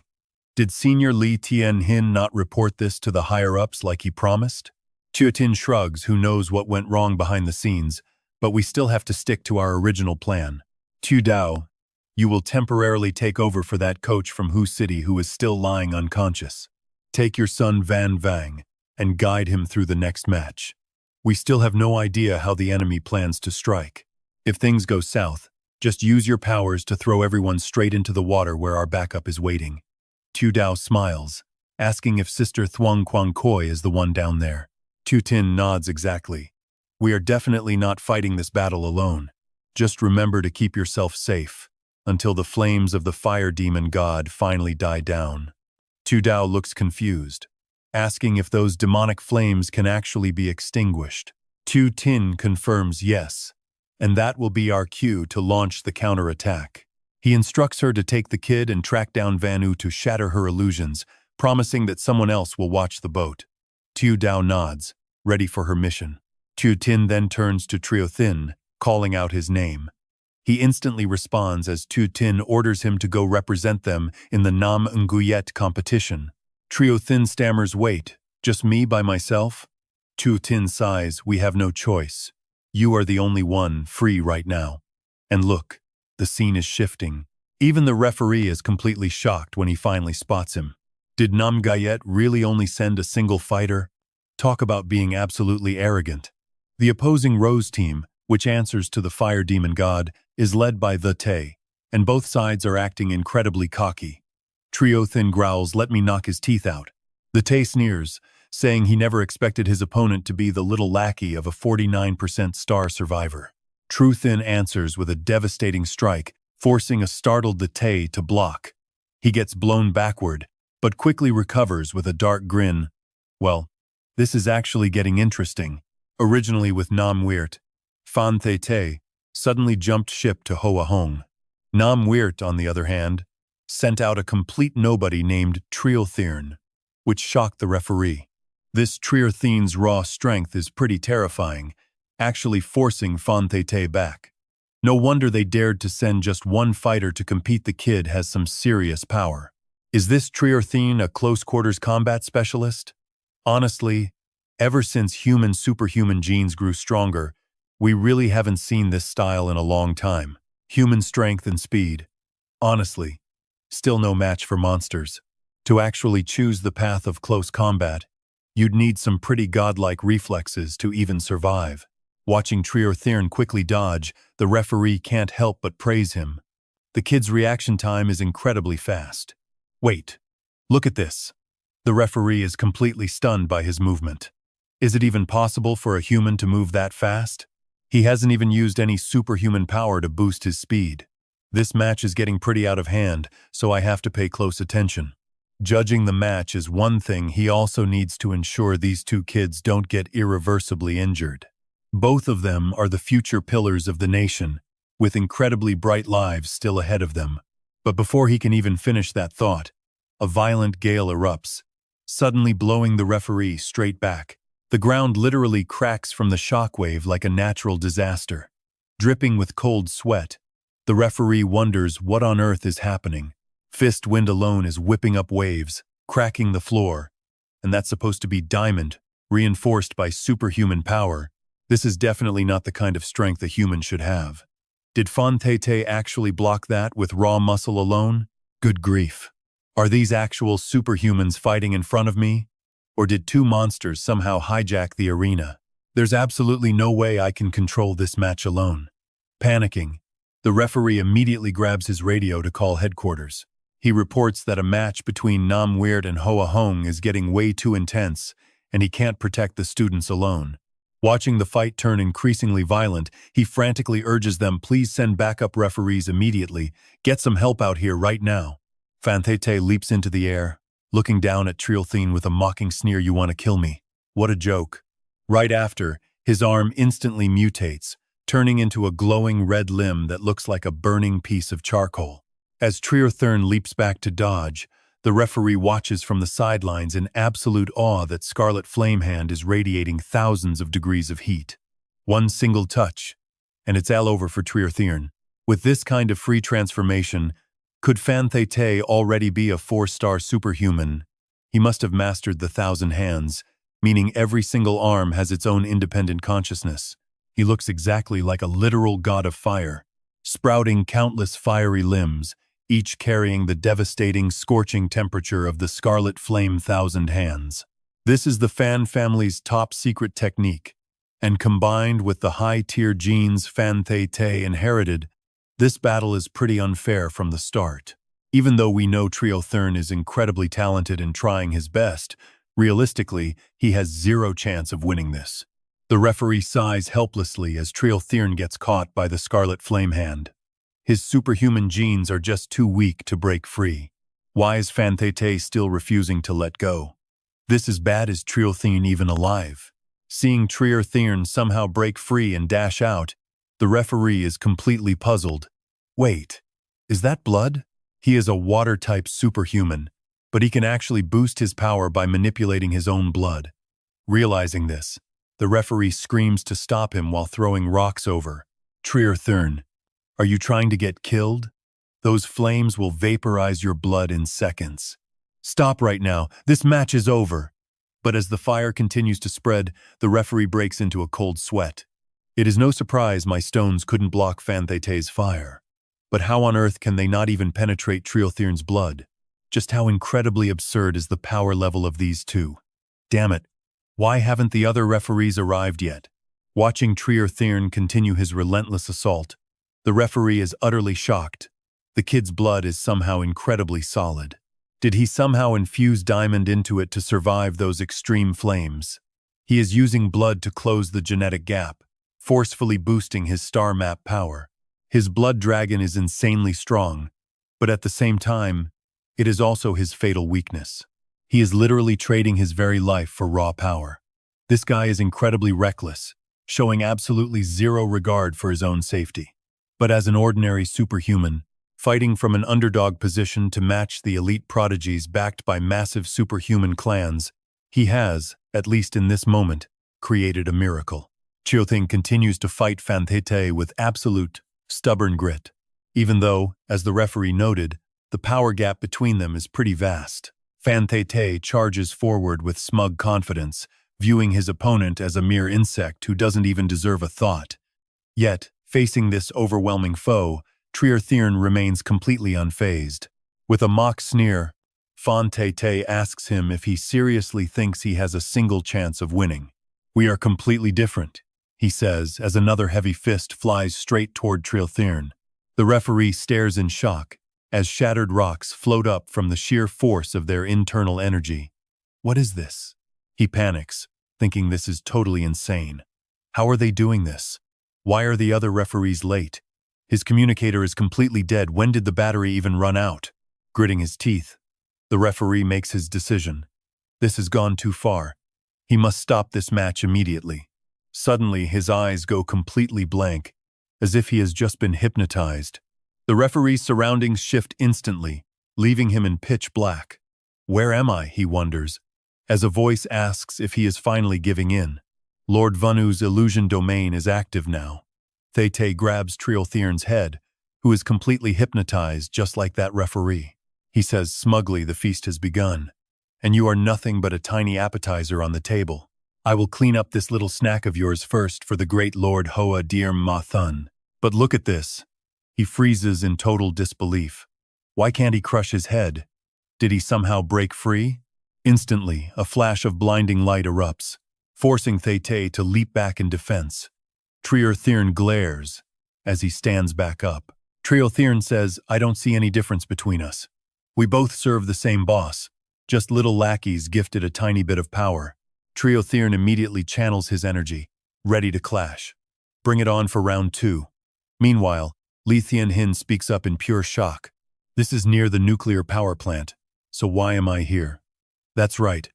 Speaker 1: Did Senior Li Tien Hin not report this to the higher-ups like he promised? Tua Tin shrugs, who knows what went wrong behind the scenes, but we still have to stick to our original plan. Tu Dao, you will temporarily take over for that coach from Hu City who is still lying unconscious. Take your son Van Vang and guide him through the next match. We still have no idea how the enemy plans to strike. If things go south, just use your powers to throw everyone straight into the water where our backup is waiting. Tu Dao smiles, asking if Sister Thuong Quang Koi is the one down there. Tu Tin nods exactly. We are definitely not fighting this battle alone. Just remember to keep yourself safe until the flames of the fire demon god finally die down. Tu Dao looks confused, asking if those demonic flames can actually be extinguished. Tu Tin confirms yes, and that will be our cue to launch the counterattack. He instructs her to take the kid and track down Van U to shatter her illusions, promising that someone else will watch the boat. Tu Dao nods, ready for her mission. Tu Tin then turns to Triu Thin, calling out his name. He instantly responds as Tu Tin orders him to go represent them in the Nam Nguyet competition. Triu Thin stammers, "Wait, just me by myself?" Tu Tin sighs, "We have no choice. You are the only one free right now." And look, the scene is shifting. Even the referee is completely shocked when he finally spots him. Did Nam Gayet really only send a single fighter? Talk about being absolutely arrogant. The opposing Rose team, which answers to the fire demon god, is led by the Tay, and both sides are acting incredibly cocky. Triu Thin growls, "Let me knock his teeth out." The Tay sneers, saying he never expected his opponent to be the little lackey of a 49% star survivor. Triu Thin answers with a devastating strike, forcing a startled the Tay to block. He gets blown backward, but quickly recovers with a dark grin. Well, this is actually getting interesting. Originally with Nam Weert, Fan Thay Tay, suddenly jumped ship to Hoa Hong. Nam Weert, on the other hand, sent out a complete nobody named Triothiern, which shocked the referee. This Triothiern's raw strength is pretty terrifying, actually forcing Fanthete back. No wonder they dared to send just one fighter to compete. The kid has some serious power. Is this Triothiern a close-quarters combat specialist? Honestly, ever since human superhuman genes grew stronger, we really haven't seen this style in a long time. Human strength and speed. Honestly, still no match for monsters. To actually choose the path of close combat, you'd need some pretty godlike reflexes to even survive. Watching Triothiern quickly dodge, the referee can't help but praise him. The kid's reaction time is incredibly fast. Wait, look at this. The referee is completely stunned by his movement. Is it even possible for a human to move that fast? He hasn't even used any superhuman power to boost his speed. This match is getting pretty out of hand, so I have to pay close attention. Judging the match is one thing, he also needs to ensure these two kids don't get irreversibly injured. Both of them are the future pillars of the nation, with incredibly bright lives still ahead of them. But before he can even finish that thought, a violent gale erupts, suddenly blowing the referee straight back. The ground literally cracks from the shockwave like a natural disaster. Dripping with cold sweat, the referee wonders what on earth is happening. Fist wind alone is whipping up waves, cracking the floor. And that's supposed to be diamond, reinforced by superhuman power. This is definitely not the kind of strength a human should have. Did Fanthete actually block that with raw muscle alone? Good grief. Are these actual superhumans fighting in front of me? Or did two monsters somehow hijack the arena? There's absolutely no way I can control this match alone. Panicking, the referee immediately grabs his radio to call headquarters. He reports that a match between Nam Weert and Hoa Hong is getting way too intense, and he can't protect the students alone. Watching the fight turn increasingly violent, he frantically urges them, please send backup referees immediately. Get some help out here right now. Fanthete leaps into the air, looking down at Triothiern with a mocking sneer, you want to kill me? What a joke. Right after, his arm instantly mutates, turning into a glowing red limb that looks like a burning piece of charcoal. As Triothiern leaps back to dodge, the referee watches from the sidelines in absolute awe that Scarlet Flamehand is radiating thousands of degrees of heat. One single touch, and it's all over for Triothiern. With this kind of free transformation, could Fanthete already be a 4-star superhuman? He must have mastered the 1,000 hands, meaning every single arm has its own independent consciousness. He looks exactly like a literal god of fire, sprouting countless fiery limbs, each carrying the devastating, scorching temperature of the scarlet flame 1,000 hands. This is the Fan family's top-secret technique, and combined with the high-tier genes Fanthete inherited, this battle is pretty unfair from the start. Even though we know Triothiern is incredibly talented and trying his best, realistically, he has zero chance of winning this. The referee sighs helplessly as Triothiern gets caught by the Scarlet Flamehand. His superhuman genes are just too weak to break free. Why is Fanthete still refusing to let go? This is bad. Is Triothiern even alive? Seeing Triothiern somehow break free and dash out, the referee is completely puzzled. Wait, is that blood? He is a water-type superhuman, but he can actually boost his power by manipulating his own blood. Realizing this, the referee screams to stop him while throwing rocks over. Triothiern, are you trying to get killed? Those flames will vaporize your blood in seconds. Stop right now, this match is over. But as the fire continues to spread, the referee breaks into a cold sweat. It is no surprise my stones couldn't block Fanthete's fire. But how on earth can they not even penetrate Triothiern's blood? Just how incredibly absurd is the power level of these two? Damn it, why haven't the other referees arrived yet? Watching Triothiern continue his relentless assault, the referee is utterly shocked. The kid's blood is somehow incredibly solid. Did he somehow infuse diamond into it to survive those extreme flames? He is using blood to close the genetic gap, forcefully boosting his star map power. His blood dragon is insanely strong, but at the same time, it is also his fatal weakness. He is literally trading his very life for raw power. This guy is incredibly reckless, showing absolutely zero regard for his own safety. But as an ordinary superhuman, fighting from an underdog position to match the elite prodigies backed by massive superhuman clans, he has, at least in this moment, created a miracle. Xiao Xing continues to fight Fan Tete with absolute, stubborn grit, even though, as the referee noted, the power gap between them is pretty vast. Fan Tete charges forward with smug confidence, viewing his opponent as a mere insect who doesn't even deserve a thought. Yet, facing this overwhelming foe, Trier Thiern remains completely unfazed. With a mock sneer, Fan Tete asks him if he seriously thinks he has a single chance of winning. "We are completely different," he says as another heavy fist flies straight toward Trier Thiern. The referee stares in shock as shattered rocks float up from the sheer force of their internal energy. What is this? He panics, thinking this is totally insane. How are they doing this? Why are the other referees late? His communicator is completely dead. When did the battery even run out? Gritting his teeth, the referee makes his decision. This has gone too far. He must stop this match immediately. Suddenly, his eyes go completely blank, as if he has just been hypnotized. The referee's surroundings shift instantly, leaving him in pitch black. Where am I, he wonders, as a voice asks if he is finally giving in. Lord Vanu's illusion domain is active now. Thete grabs Trier Thiern's head, who is completely hypnotized just like that referee. He says smugly the feast has begun, and you are nothing but a tiny appetizer on the table. I will clean up this little snack of yours first for the great Lord Hoa Dir Ma Thun. But look at this. He freezes in total disbelief. Why can't he crush his head? Did he somehow break free? Instantly, a flash of blinding light erupts, forcing Thete to leap back in defense. Trier Thiern glares as he stands back up. Trier Thiern says, "I don't see any difference between us. We both serve the same boss, just little lackeys gifted a tiny bit of power." Trier Thiern immediately channels his energy, ready to clash. Bring it on for round 2. Meanwhile, Li Tianhin speaks up in pure shock. This is near the nuclear power plant, so why am I here? That's right.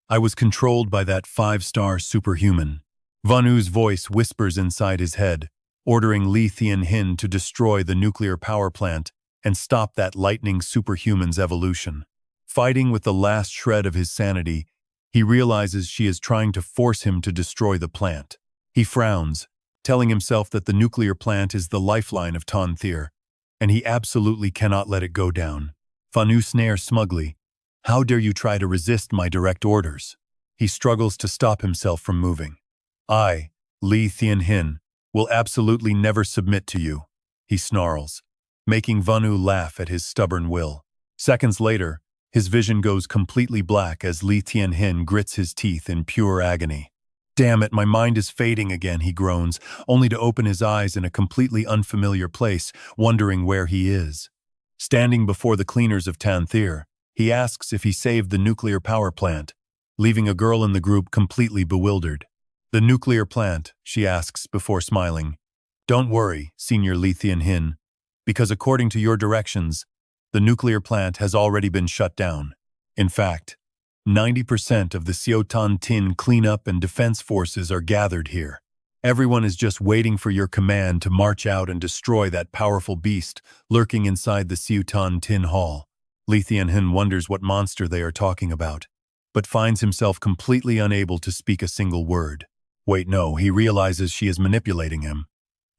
Speaker 1: I was controlled by that 5-star superhuman. Vanu's voice whispers inside his head, ordering Li Tianhin to destroy the nuclear power plant and stop that lightning superhuman's evolution. Fighting with the last shred of his sanity, he realizes she is trying to force him to destroy the plant. He frowns, telling himself that the nuclear plant is the lifeline of Tan Thier, and he absolutely cannot let it go down. Vanu snares smugly. How dare you try to resist my direct orders? He struggles to stop himself from moving. I, Li Tianhin, will absolutely never submit to you, he snarls, making Vanu laugh at his stubborn will. Seconds later, his vision goes completely black as Li Tianhin grits his teeth in pure agony. Damn it, my mind is fading again, he groans, only to open his eyes in a completely unfamiliar place, wondering where he is. Standing before the cleaners of Tan Thier, he asks if he saved the nuclear power plant, leaving a girl in the group completely bewildered. The nuclear plant, she asks before smiling. Don't worry, Senior Li Tianhin, because according to your directions, the nuclear plant has already been shut down. In fact, 90% of the Xiao Tan Tin cleanup and defense forces are gathered here. Everyone is just waiting for your command to march out and destroy that powerful beast lurking inside the Xiao Tan Tin Hall. Li Tianhin wonders what monster they are talking about, but finds himself completely unable to speak a single word. Wait, no, he realizes she is manipulating him.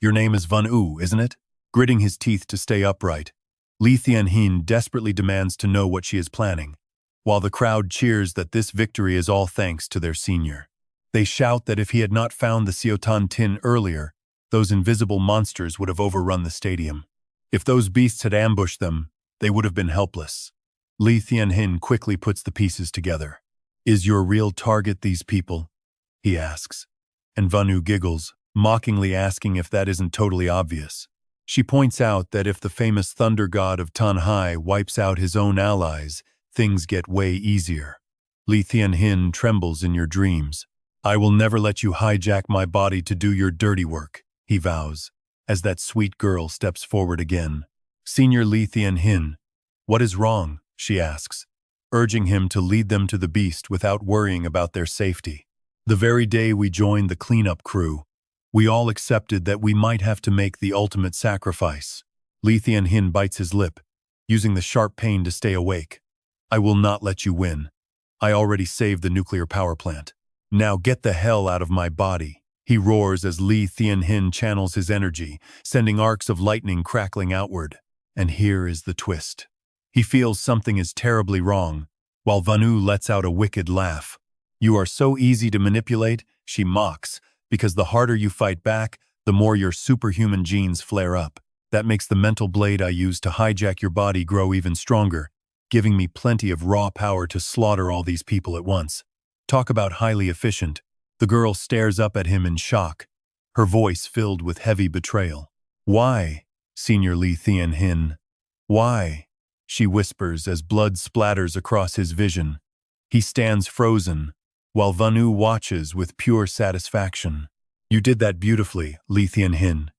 Speaker 1: Your name is Vanu, isn't it? Gritting his teeth to stay upright, Li Tianhin desperately demands to know what she is planning, while the crowd cheers that this victory is all thanks to their senior. They shout that if he had not found the Xiao Tan Tin earlier, those invisible monsters would have overrun the stadium. If those beasts had ambushed them, they would have been helpless. Li Tianhin quickly puts the pieces together. Is your real target these people? He asks. And Vanu giggles, mockingly asking if that isn't totally obvious. She points out that if the famous thunder god of Tanhai wipes out his own allies, things get way easier. Li Tianhin trembles in your dreams. I will never let you hijack my body to do your dirty work, he vows, as that sweet girl steps forward again. Senior Li Tianhin, what is wrong? She asks, urging him to lead them to the beast without worrying about their safety. The very day we joined the cleanup crew, We all accepted that we might have to make the ultimate sacrifice. Li Tianhin bites his lip, using the sharp pain to stay awake. I will not let you win. I already saved the nuclear power plant. Now get the hell out of my body. He roars as Li Tianhin channels his energy, sending arcs of lightning crackling outward. And here is the twist. He feels something is terribly wrong, while Vanu lets out a wicked laugh. You are so easy to manipulate, she mocks, because the harder you fight back, the more your superhuman genes flare up. That makes the mental blade I use to hijack your body grow even stronger, giving me plenty of raw power to slaughter all these people at once. Talk about highly efficient. The girl stares up at him in shock, her voice filled with heavy betrayal. Why, Senior Li Tianhin? Why? She whispers as blood splatters across his vision. He stands frozen, while Vanu watches with pure satisfaction. You did that beautifully, Li Tianhin.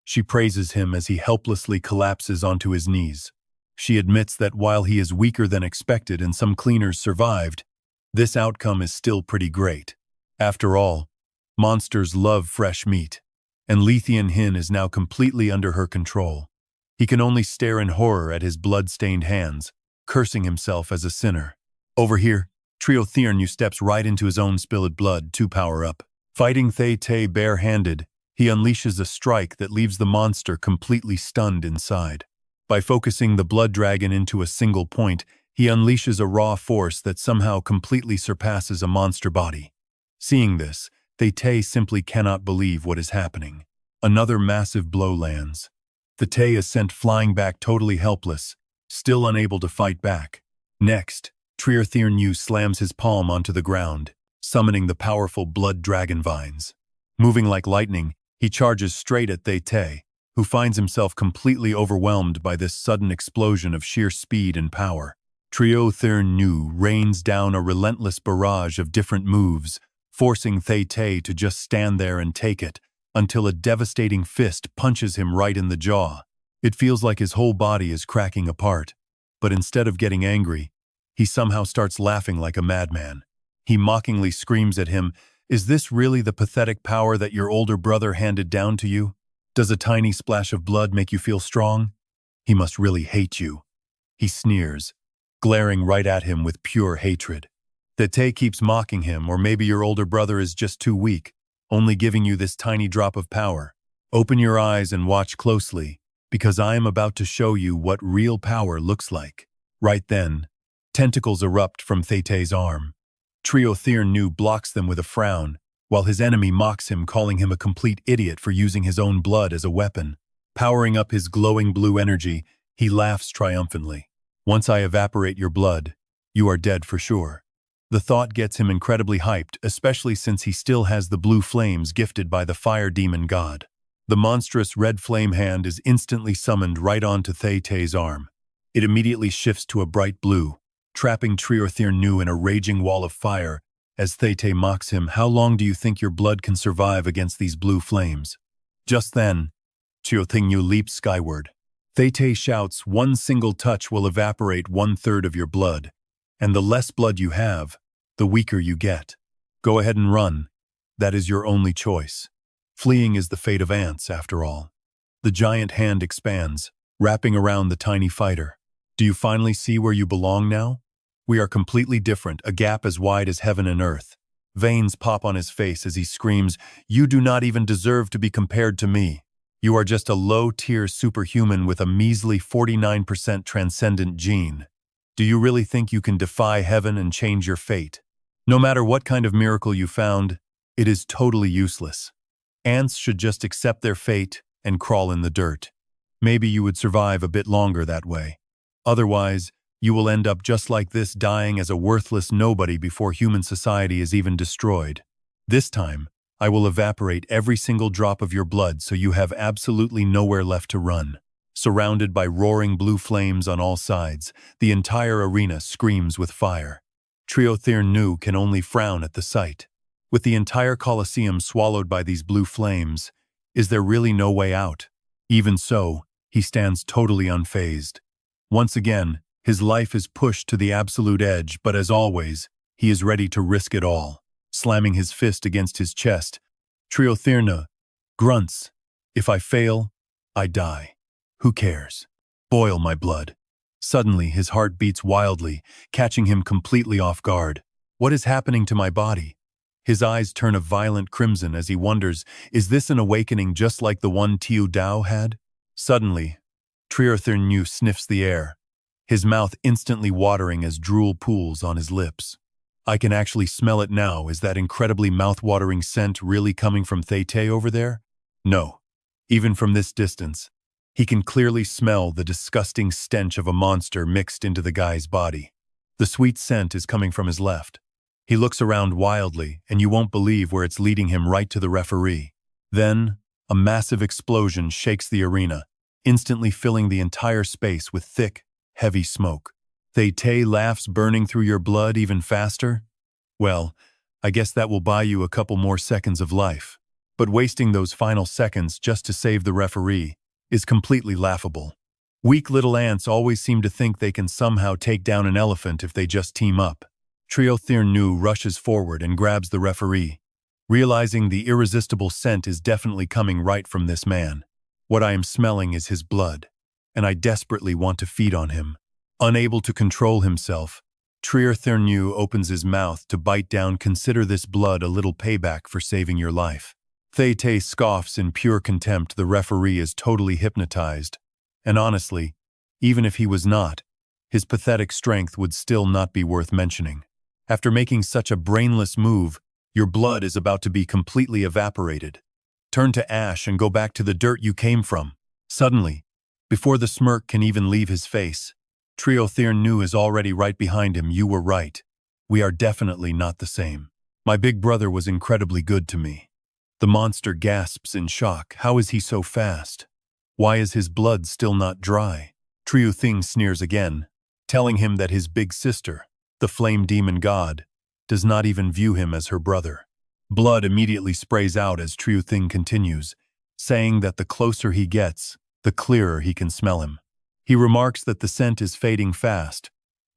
Speaker 1: She praises him as he helplessly collapses onto his knees. She admits that while he is weaker than expected and some cleaners survived, this outcome is still pretty great. After all, monsters love fresh meat, and Li Tianhin is now completely under her control. He can only stare in horror at his blood-stained hands, cursing himself as a sinner. Over here, Trio Thiernu steps right into his own spilled blood to power up. Fighting Thay Tay bare-handed, he unleashes a strike that leaves the monster completely stunned inside. By focusing the blood dragon into a single point, he unleashes a raw force that somehow completely surpasses a monster body. Seeing this, Thay Tay simply cannot believe what is happening. Another massive blow lands. The Tay is sent flying back totally helpless, still unable to fight back. Next, Trio Thiernu slams his palm onto the ground, summoning the powerful blood dragon vines. Moving like lightning, he charges straight at Thay Tay, who finds himself completely overwhelmed by this sudden explosion of sheer speed and power. Trio Thiernu rains down a relentless barrage of different moves, forcing Thay Tay to just stand there and take it, until a devastating fist punches him right in the jaw. It feels like his whole body is cracking apart, but instead of getting angry, he somehow starts laughing like a madman. He mockingly screams at him, "Is this really the pathetic power that your older brother handed down to you? Does a tiny splash of blood make you feel strong? He must really hate you." He sneers, glaring right at him with pure hatred. Thay keeps mocking him, or maybe your older brother is just too weak, only giving you this tiny drop of power. Open your eyes and watch closely, because I am about to show you what real power looks like. Right then, tentacles erupt from Thay Tay's arm. Trio Thiernu blocks them with a frown, while his enemy mocks him, calling him a complete idiot for using his own blood as a weapon. Powering up his glowing blue energy, he laughs triumphantly. Once I evaporate your blood, you are dead for sure. The thought gets him incredibly hyped, especially since he still has the blue flames gifted by the fire demon god. The monstrous red flame hand is instantly summoned right onto Thay Tay's arm. It immediately shifts to a bright blue, trapping Trio Thiernu in a raging wall of fire, as Thay Tay mocks him, "How long do you think your blood can survive against these blue flames?" Just then, Trio Thiernu leaps skyward. Thay Tay shouts, "One single touch will evaporate 1/3 of your blood. And the less blood you have, the weaker you get. Go ahead and run. That is your only choice. Fleeing is the fate of ants, after all." The giant hand expands, wrapping around the tiny fighter. "Do you finally see where you belong now? We are completely different, a gap as wide as heaven and earth." Veins pop on his face as he screams, "You do not even deserve to be compared to me. You are just a low-tier superhuman with a measly 49% transcendent gene. Do you really think you can defy heaven and change your fate? No matter what kind of miracle you found, it is totally useless. Ants should just accept their fate and crawl in the dirt. Maybe you would survive a bit longer that way. Otherwise, you will end up just like this, dying as a worthless nobody before human society is even destroyed. This time, I will evaporate every single drop of your blood so you have absolutely nowhere left to run." Surrounded by roaring blue flames on all sides, the entire arena screams with fire. Trio Thiernu can only frown at the sight. With the entire Colosseum swallowed by these blue flames, is there really no way out? Even so, he stands totally unfazed. Once again, his life is pushed to the absolute edge, but as always, he is ready to risk it all. Slamming his fist against his chest, "Trio Thiernu, Grunts. If I fail, I die. Who cares? Boil my blood. Suddenly, his heart beats wildly, catching him completely off guard. What is happening to my body? His eyes turn a violent crimson as he wonders, is this an awakening just like the one Tiu Dao had? Suddenly, Triothernu sniffs the air, his mouth instantly watering as drool pools on his lips. I can actually smell it now. Is that incredibly mouth-watering scent really coming from Thay over there? No. Even from this distance, he can clearly smell the disgusting stench of a monster mixed into the guy's body. The sweet scent is coming from his left. He looks around wildly, and you won't believe where it's leading him, right to the referee. Then, a massive explosion shakes the arena, instantly filling the entire space with thick, heavy smoke. Thay laughs, burning through your blood even faster? Well, I guess that will buy you a couple more seconds of life. But wasting those final seconds just to save the referee is completely laughable. Weak little ants always seem to think they can somehow take down an elephant if they just team up. Triothernu rushes forward and grabs the referee, realizing the irresistible scent is definitely coming right from this man. What I am smelling is his blood, and I desperately want to feed on him. Unable to control himself, Triothernu opens his mouth to bite down. Consider this blood a little payback for saving your life. Thay scoffs in pure contempt. The referee is totally hypnotized. And honestly, even if he was not, his pathetic strength would still not be worth mentioning. After making such a brainless move, your blood is about to be completely evaporated. Turn to ash and go back to the dirt you came from. Suddenly, before the smirk can even leave his face, Triothernu is already right behind him. You were right. We are definitely not the same. My big brother was incredibly good to me. The monster gasps in shock. How is he so fast? Why is his blood still not dry? Triothernu sneers again, telling him that his big sister, the flame demon god, does not even view him as her brother. Blood immediately sprays out as Triothernu continues, saying that the closer he gets, the clearer he can smell him. He remarks that the scent is fading fast,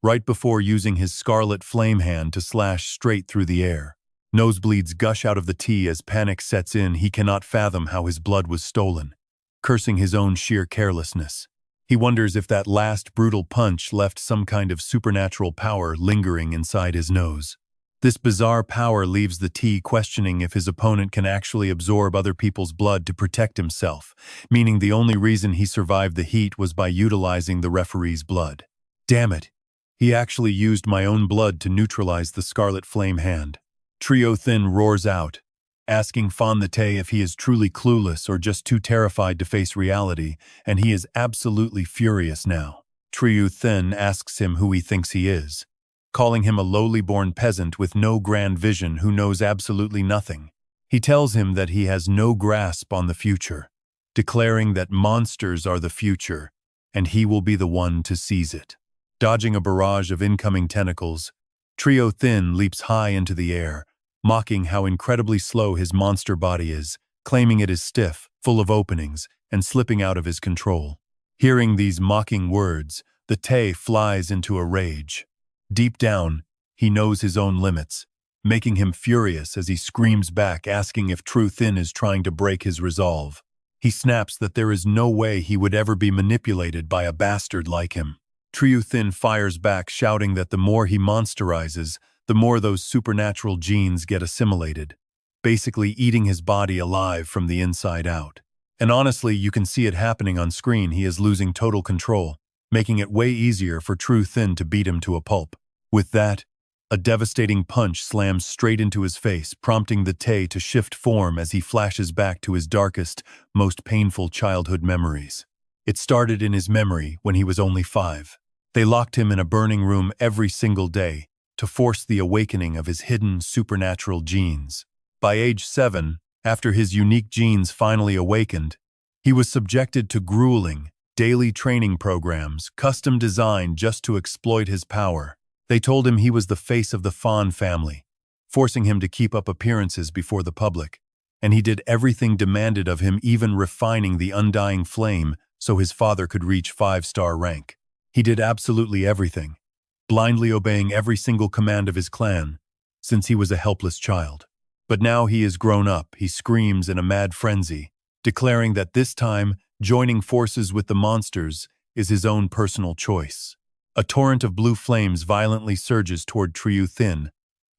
Speaker 1: right before using his scarlet flame hand to slash straight through the air. Nosebleeds gush out of the tea as panic sets in. He cannot fathom how his blood was stolen, cursing his own sheer carelessness. He wonders if that last brutal punch left some kind of supernatural power lingering inside his nose. This bizarre power leaves the tea questioning if his opponent can actually absorb other people's blood to protect himself, meaning the only reason he survived the heat was by utilizing the referee's blood. Damn it, he actually used my own blood to neutralize the scarlet flame hand. Triothernu roars out, asking Thay if he is truly clueless or just too terrified to face reality, and he is absolutely furious now. Triothernu asks him who he thinks he is, calling him a lowly-born peasant with no grand vision who knows absolutely nothing. He tells him that he has no grasp on the future, declaring that monsters are the future, and he will be the one to seize it. Dodging a barrage of incoming tentacles, Triothernu leaps high into the air, mocking how incredibly slow his monster body is, claiming it is stiff, full of openings, and slipping out of his control. Hearing these mocking words, the Thay flies into a rage. Deep down, he knows his own limits, making him furious as he screams back, asking if Triothernu is trying to break his resolve. He snaps that there is no way he would ever be manipulated by a bastard like him. Triothernu fires back, shouting that the more he monsterizes, the more those supernatural genes get assimilated, basically eating his body alive from the inside out. And honestly, you can see it happening on screen. He is losing total control, making it way easier for Triothernu to beat him to a pulp. With that, a devastating punch slams straight into his face, prompting the Thay to shift form as he flashes back to his darkest, most painful childhood memories. It started in his memory when he was only 5. They locked him in a burning room every single day to force the awakening of his hidden supernatural genes. By age 7, after his unique genes finally awakened, he was subjected to grueling, daily training programs, custom designed just to exploit his power. They told him he was the face of the Fan family, forcing him to keep up appearances before the public. And he did everything demanded of him, even refining the undying flame so his father could reach 5-star rank. He did absolutely everything, blindly obeying every single command of his clan, since he was a helpless child. But now he is grown up, he screams in a mad frenzy, declaring that this time, joining forces with the monsters is his own personal choice. A torrent of blue flames violently surges toward Triuthin,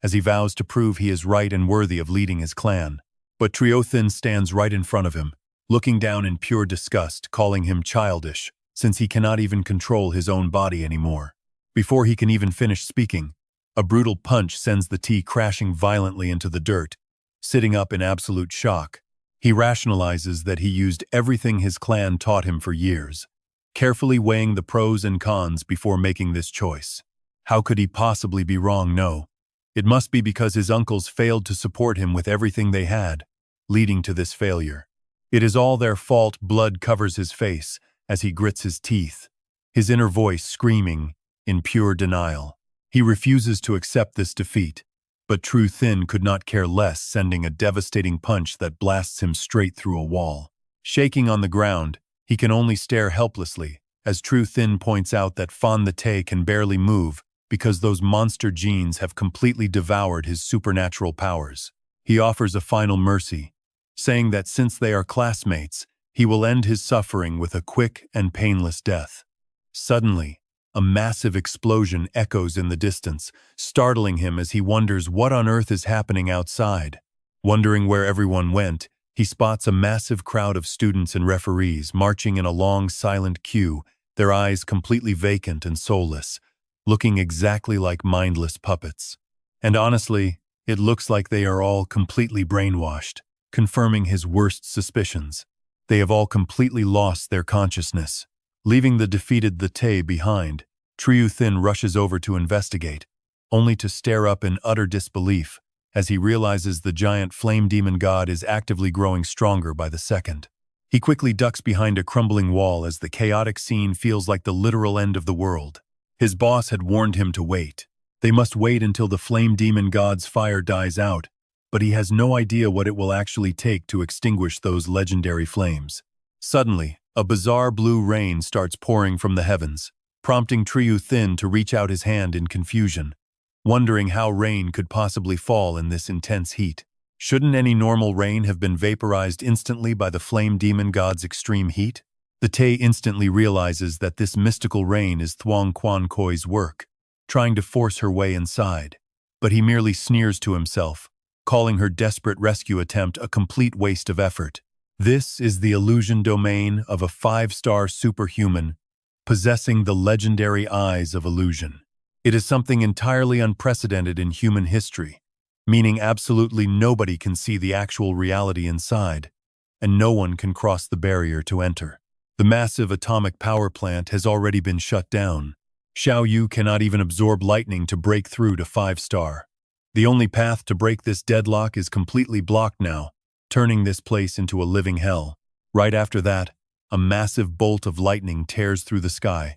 Speaker 1: as he vows to prove he is right and worthy of leading his clan. But Triuthin stands right in front of him, looking down in pure disgust, calling him childish, since he cannot even control his own body anymore. Before he can even finish speaking, a brutal punch sends the tea crashing violently into the dirt. Sitting up in absolute shock, he rationalizes that he used everything his clan taught him for years, carefully weighing the pros and cons before making this choice. How could he possibly be wrong? No. It must be because his uncles failed to support him with everything they had, leading to this failure. It is all their fault. Blood covers his face as he grits his teeth, his inner voice screaming in pure denial. He refuses to accept this defeat, but Triuthin could not care less, sending a devastating punch that blasts him straight through a wall. Shaking on the ground, he can only stare helplessly, as Triuthin points out that Fan the Tay can barely move because those monster genes have completely devoured his supernatural powers. He offers a final mercy, saying that since they are classmates, he will end his suffering with a quick and painless death. Suddenly, a massive explosion echoes in the distance, startling him as he wonders what on earth is happening outside. Wondering where everyone went, he spots a massive crowd of students and referees marching in a long, silent queue, their eyes completely vacant and soulless, looking exactly like mindless puppets. And honestly, it looks like they are all completely brainwashed, confirming his worst suspicions. They have all completely lost their consciousness. Leaving the defeated the Tay behind, Triuthin rushes over to investigate, only to stare up in utter disbelief as he realizes the giant flame demon god is actively growing stronger by the second. He quickly ducks behind a crumbling wall as the chaotic scene feels like the literal end of the world. His boss had warned him to wait. They must wait until the flame demon god's fire dies out, but he has no idea what it will actually take to extinguish those legendary flames. Suddenly, a bizarre blue rain starts pouring from the heavens, prompting Triuthin to reach out his hand in confusion, wondering how rain could possibly fall in this intense heat. Shouldn't any normal rain have been vaporized instantly by the flame demon god's extreme heat? The Tay instantly realizes that this mystical rain is Thuong Quan Koi's work, trying to force her way inside, but he merely sneers to himself, calling her desperate rescue attempt a complete waste of effort. This is the illusion domain of a 5-star superhuman, possessing the legendary eyes of illusion. It is something entirely unprecedented in human history, meaning absolutely nobody can see the actual reality inside, and no one can cross the barrier to enter. The massive atomic power plant has already been shut down. Xiao Yu cannot even absorb lightning to break through to 5-star. The only path to break this deadlock is completely blocked now, turning this place into a living hell. Right after that, a massive bolt of lightning tears through the sky,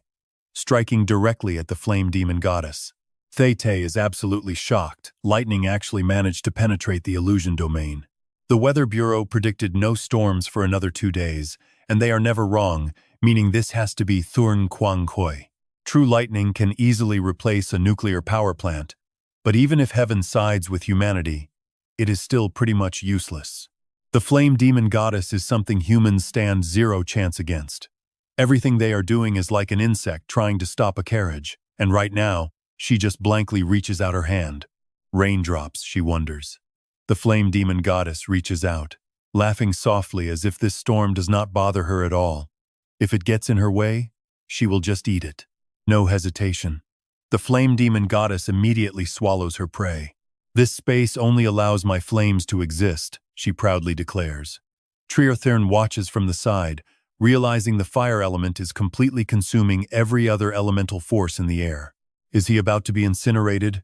Speaker 1: striking directly at the flame demon goddess. Thay is absolutely shocked. Lightning actually managed to penetrate the illusion domain. The Weather Bureau predicted no storms for another 2 days, and they are never wrong, meaning this has to be Thuong Quan Koi. True lightning can easily replace a nuclear power plant, but even if heaven sides with humanity, it is still pretty much useless. The flame demon goddess is something humans stand zero chance against. Everything they are doing is like an insect trying to stop a carriage, and right now, she just blankly reaches out her hand. Raindrops, she wonders. The flame demon goddess reaches out, laughing softly as if this storm does not bother her at all. If it gets in her way, she will just eat it. No hesitation. The flame demon goddess immediately swallows her prey. This space only allows my flames to exist, she proudly declares. Triuthin watches from the side, realizing the fire element is completely consuming every other elemental force in the air. Is he about to be incinerated?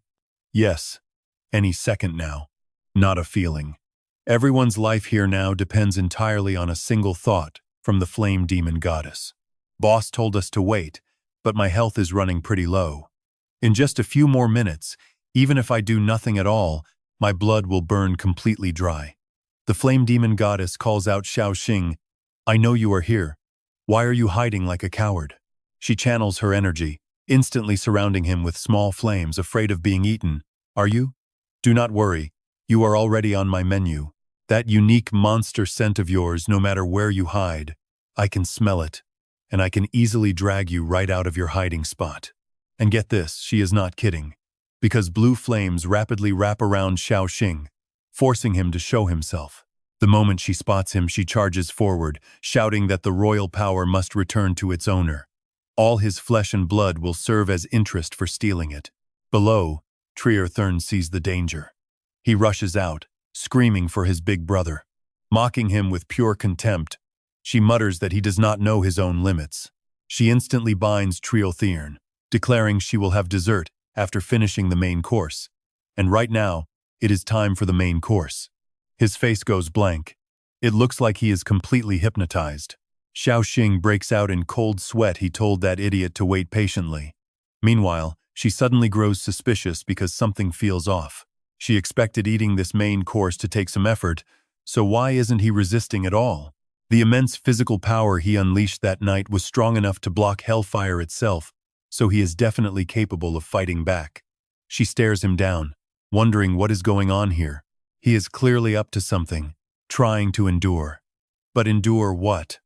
Speaker 1: Yes. Any second now. Not a feeling. Everyone's life here now depends entirely on a single thought from the flame demon goddess. Boss told us to wait, but my health is running pretty low. In just a few more minutes, even if I do nothing at all, my blood will burn completely dry. The flame demon goddess calls out Xiao Xing, I know you are here. Why are you hiding like a coward? She channels her energy, instantly surrounding him with small flames, afraid of being eaten. Are you? Do not worry. You are already on my menu. That unique monster scent of yours, no matter where you hide, I can smell it, and I can easily drag you right out of your hiding spot. And get this, she is not kidding, because blue flames rapidly wrap around Xiao Xing, forcing him to show himself. The moment she spots him, she charges forward, shouting that the royal power must return to its owner. All his flesh and blood will serve as interest for stealing it. Below, Trier Thurn sees the danger. He rushes out, screaming for his big brother. Mocking him with pure contempt, she mutters that he does not know his own limits. She instantly binds Trier Thurn, declaring she will have dessert after finishing the main course. And right now, it is time for the main course. His face goes blank. It looks like he is completely hypnotized. Xiao Xing breaks out in cold sweat. He told that idiot to wait patiently. Meanwhile, she suddenly grows suspicious because something feels off. She expected eating this main course to take some effort, so why isn't he resisting at all? The immense physical power he unleashed that night was strong enough to block hellfire itself, so he is definitely capable of fighting back. She stares him down, wondering what is going on here. He is clearly up to something, trying to endure. But endure what?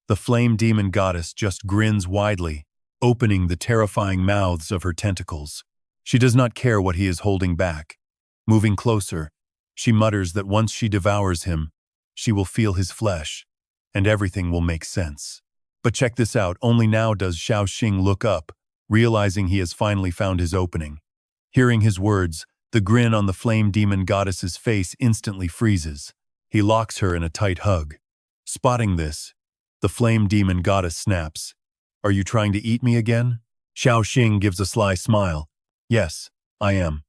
Speaker 1: The flame demon goddess just grins widely, opening the terrifying mouths of her tentacles. She does not care what he is holding back. Moving closer, she mutters that once she devours him, she will feel his flesh, and everything will make sense. But check this out, only now does Xiao Xing look up, realizing he has finally found his opening. Hearing his words, the grin on the flame demon goddess's face instantly freezes. He locks her in a tight hug. Spotting this, the flame demon goddess snaps. Are you trying to eat me again? Xiao Xing gives a sly smile. Yes, I am.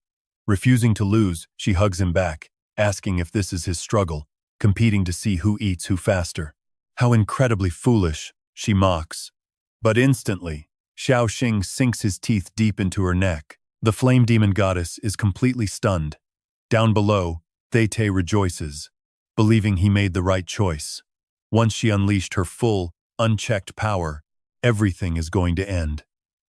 Speaker 1: Refusing to lose, she hugs him back, asking if this is his struggle, competing to see who eats who faster. How incredibly foolish, she mocks. But instantly, Xiao Xing sinks his teeth deep into her neck. The flame demon goddess is completely stunned. Down below, Thete rejoices, believing he made the right choice. Once she unleashed her full, unchecked power, everything is going to end.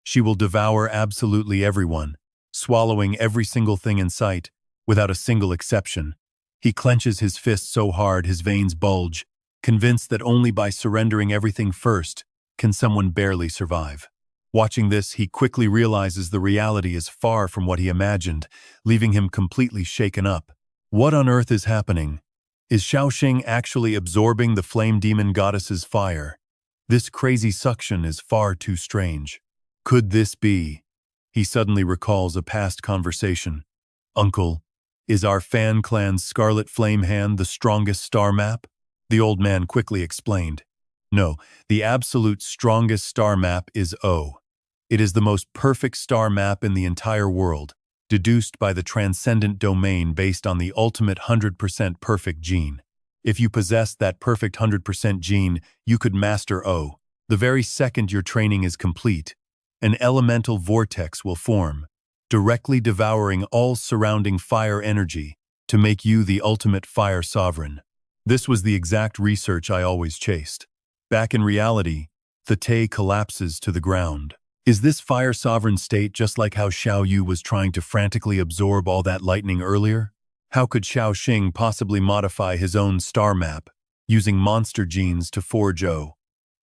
Speaker 1: She will devour absolutely everyone, swallowing every single thing in sight, without a single exception. He clenches his fist so hard his veins bulge, convinced that only by surrendering everything first can someone barely survive. Watching this, he quickly realizes the reality is far from what he imagined, leaving him completely shaken up. What on earth is happening? Is Xiao Xing actually absorbing the flame demon goddess's fire? This crazy suction is far too strange. Could this be? He suddenly recalls a past conversation. Uncle, is our fan clan's Scarlet Flame Hand the strongest star map? The old man quickly explained. No, the absolute strongest star map is O. It is the most perfect star map in the entire world, deduced by the transcendent domain based on the ultimate 100% perfect gene. If you possess that perfect 100% gene, you could master O. The very second your training is complete, an elemental vortex will form, directly devouring all surrounding fire energy to make you the ultimate fire sovereign. This was the exact research I always chased. Back in reality, Thete collapses to the ground. Is this fire sovereign state just like how Xiao Yu was trying to frantically absorb all that lightning earlier? How could Xiao Xing possibly modify his own star map, using monster genes to forge O?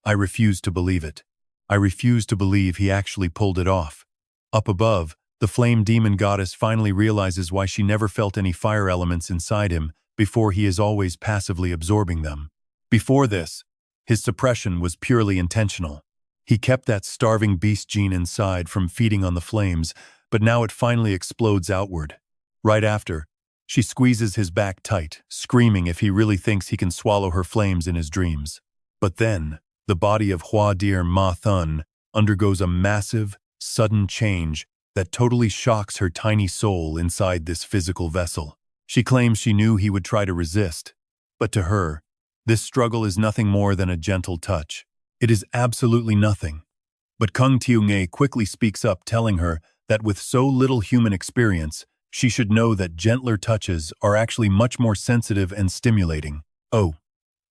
Speaker 1: I refuse to believe it. I refuse to believe he actually pulled it off. Up above, the flame demon goddess finally realizes why she never felt any fire elements inside him before he is always passively absorbing them. Before this, his suppression was purely intentional. He kept that starving beast gene inside from feeding on the flames, but now it finally explodes outward. Right after, she squeezes his back tight, screaming if he really thinks he can swallow her flames in his dreams. But then, the body of Hua Deer Ma Thun undergoes a massive, sudden change that totally shocks her tiny soul inside this physical vessel. She claims she knew he would try to resist, but to her, this struggle is nothing more than a gentle touch. It is absolutely nothing. But Kung Tiunge quickly speaks up, telling her that with so little human experience, she should know that gentler touches are actually much more sensitive and stimulating. Oh,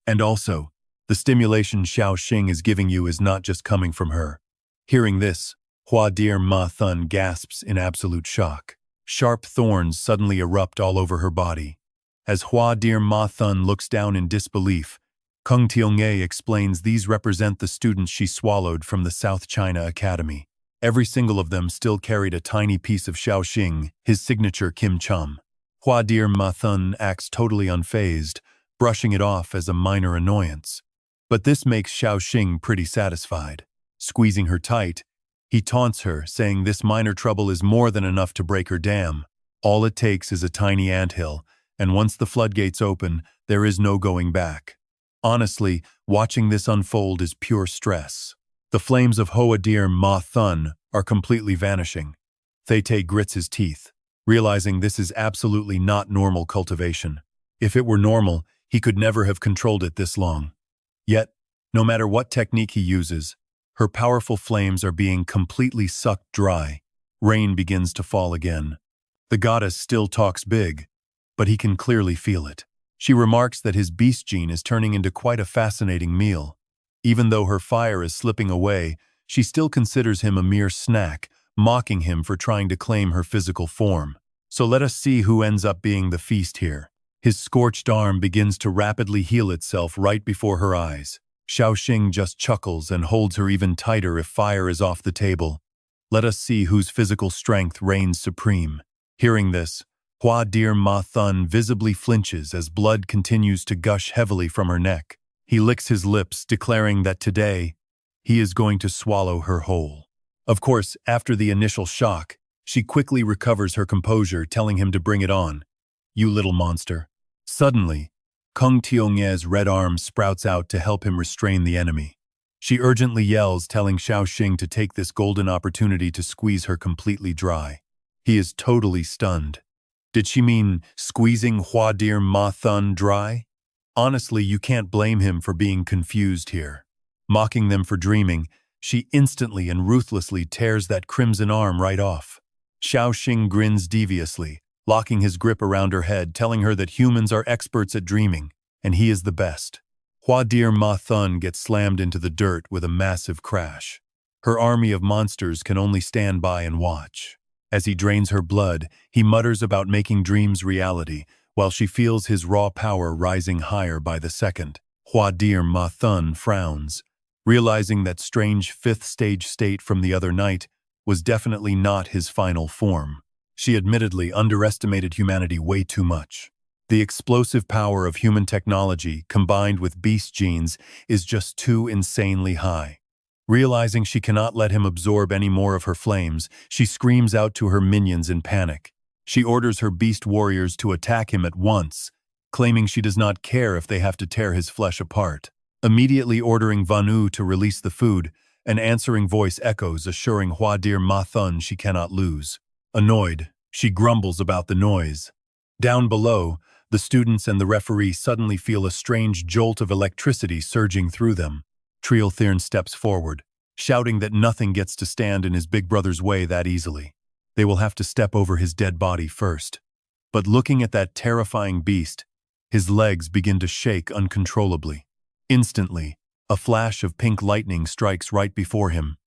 Speaker 1: and also, the stimulation Xiao Xing is giving you is not just coming from her. Hearing this, Hua Deer Ma Thun gasps in absolute shock. Sharp thorns suddenly erupt all over her body, As Hua Dir Ma Thun looks down in disbelief, Kung Tiongye explains these represent the students she swallowed from the South China Academy. Every single of them still carried a tiny piece of Xiao Xing, his signature Kim Chum. Hua Dir Ma Thun acts totally unfazed, brushing it off as a minor annoyance. But this makes Xiao Xing pretty satisfied. Squeezing her tight, he taunts her, saying this minor trouble is more than enough to break her dam. All it takes is a tiny anthill, and once the floodgates open, there is no going back. Honestly, watching this unfold is pure stress. The flames of Hoa Dir Ma Thun are completely vanishing. Thay grits his teeth, realizing this is absolutely not normal cultivation. If it were normal, he could never have controlled it this long. Yet, no matter what technique he uses, her powerful flames are being completely sucked dry. Rain begins to fall again. The goddess still talks big, but he can clearly feel it. She remarks that his beast gene is turning into quite a fascinating meal. Even though her fire is slipping away, she still considers him a mere snack, mocking him for trying to claim her physical form. So let us see who ends up being the feast here. His scorched arm begins to rapidly heal itself right before her eyes. Xiao Xing just chuckles and holds her even tighter if fire is off the table. Let us see whose physical strength reigns supreme. Hearing this, Hua Dir Ma Thun visibly flinches as blood continues to gush heavily from her neck. He licks his lips, declaring that today, he is going to swallow her whole. Of course, after the initial shock, she quickly recovers her composure, telling him to bring it on. You little monster. Suddenly, Kung Tiongye's red arm sprouts out to help him restrain the enemy. She urgently yells, telling Xiao Xing to take this golden opportunity to squeeze her completely dry. He is totally stunned. Did she mean squeezing Hua Dir Ma Thun dry? Honestly, you can't blame him for being confused here. Mocking them for dreaming, she instantly and ruthlessly tears that crimson arm right off. Xiao Xing grins deviously, locking his grip around her head, telling her that humans are experts at dreaming, and he is the best. Hua Dir Ma Thun gets slammed into the dirt with a massive crash. Her army of monsters can only stand by and watch. As he drains her blood, he mutters about making dreams reality, while she feels his raw power rising higher by the second. Hua Dir Ma Thun frowns, realizing that strange fifth-stage state from the other night was definitely not his final form. She admittedly underestimated humanity way too much. The explosive power of human technology combined with beast genes is just too insanely high. Realizing she cannot let him absorb any more of her flames, she screams out to her minions in panic. She orders her beast warriors to attack him at once, claiming she does not care if they have to tear his flesh apart. Immediately ordering Vanu to release the food, an answering voice echoes, assuring Hua Dir Ma Thun she cannot lose. Annoyed, she grumbles about the noise. Down below, the students and the referee suddenly feel a strange jolt of electricity surging through them. Trielthirn steps forward, shouting that nothing gets to stand in his big brother's way that easily. They will have to step over his dead body first. But looking at that terrifying beast, his legs begin to shake uncontrollably. Instantly, a flash of pink lightning strikes right before him.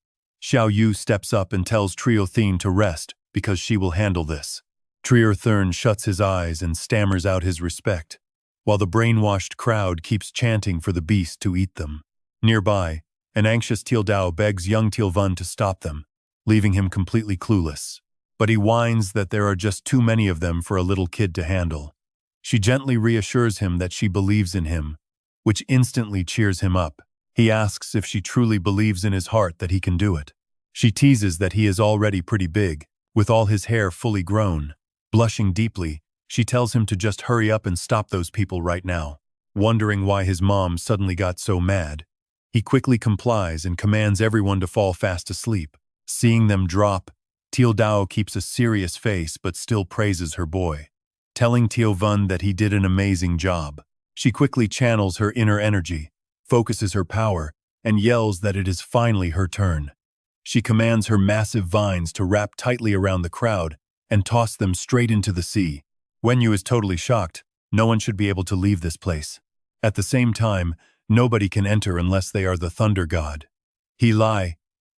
Speaker 1: Xiao Yu steps up and tells Trielthirn to rest because she will handle this. Trielthirn shuts his eyes and stammers out his respect, while the brainwashed crowd keeps chanting for the beast to eat them. Nearby, an anxious Tildao begs young Tilvan to stop them, leaving him completely clueless. But he whines that there are just too many of them for a little kid to handle. She gently reassures him that she believes in him, which instantly cheers him up. He asks if she truly believes in his heart that he can do it. She teases that he is already pretty big, with all his hair fully grown. Blushing deeply, she tells him to just hurry up and stop those people right now. Wondering why his mom suddenly got so mad, he quickly complies and commands everyone to fall fast asleep. Seeing them drop, Tildao keeps a serious face but still praises her boy, telling Tiovun that he did an amazing job. She quickly channels her inner energy, focuses her power, and yells that it is finally her turn. She commands her massive vines to wrap tightly around the crowd and toss them straight into the sea. Wenyu is totally shocked. No one should be able to leave this place. At the same time, nobody can enter unless they are the thunder god. He Lai,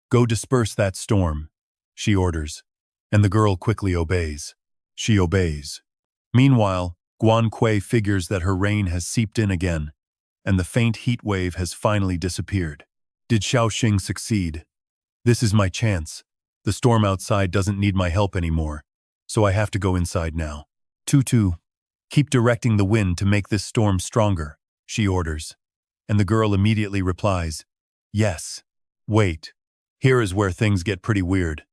Speaker 1: go disperse that storm, she orders, and the girl quickly obeys. She obeys. Meanwhile, Guan Kui figures that her rain has seeped in again, and the faint heat wave has finally disappeared. Did Xiao Xing succeed? This is my chance. The storm outside doesn't need my help anymore, so I have to go inside now. Tutu, keep directing the wind to make this storm stronger, she orders. And the girl immediately replies, yes. Wait, here is where things get pretty weird.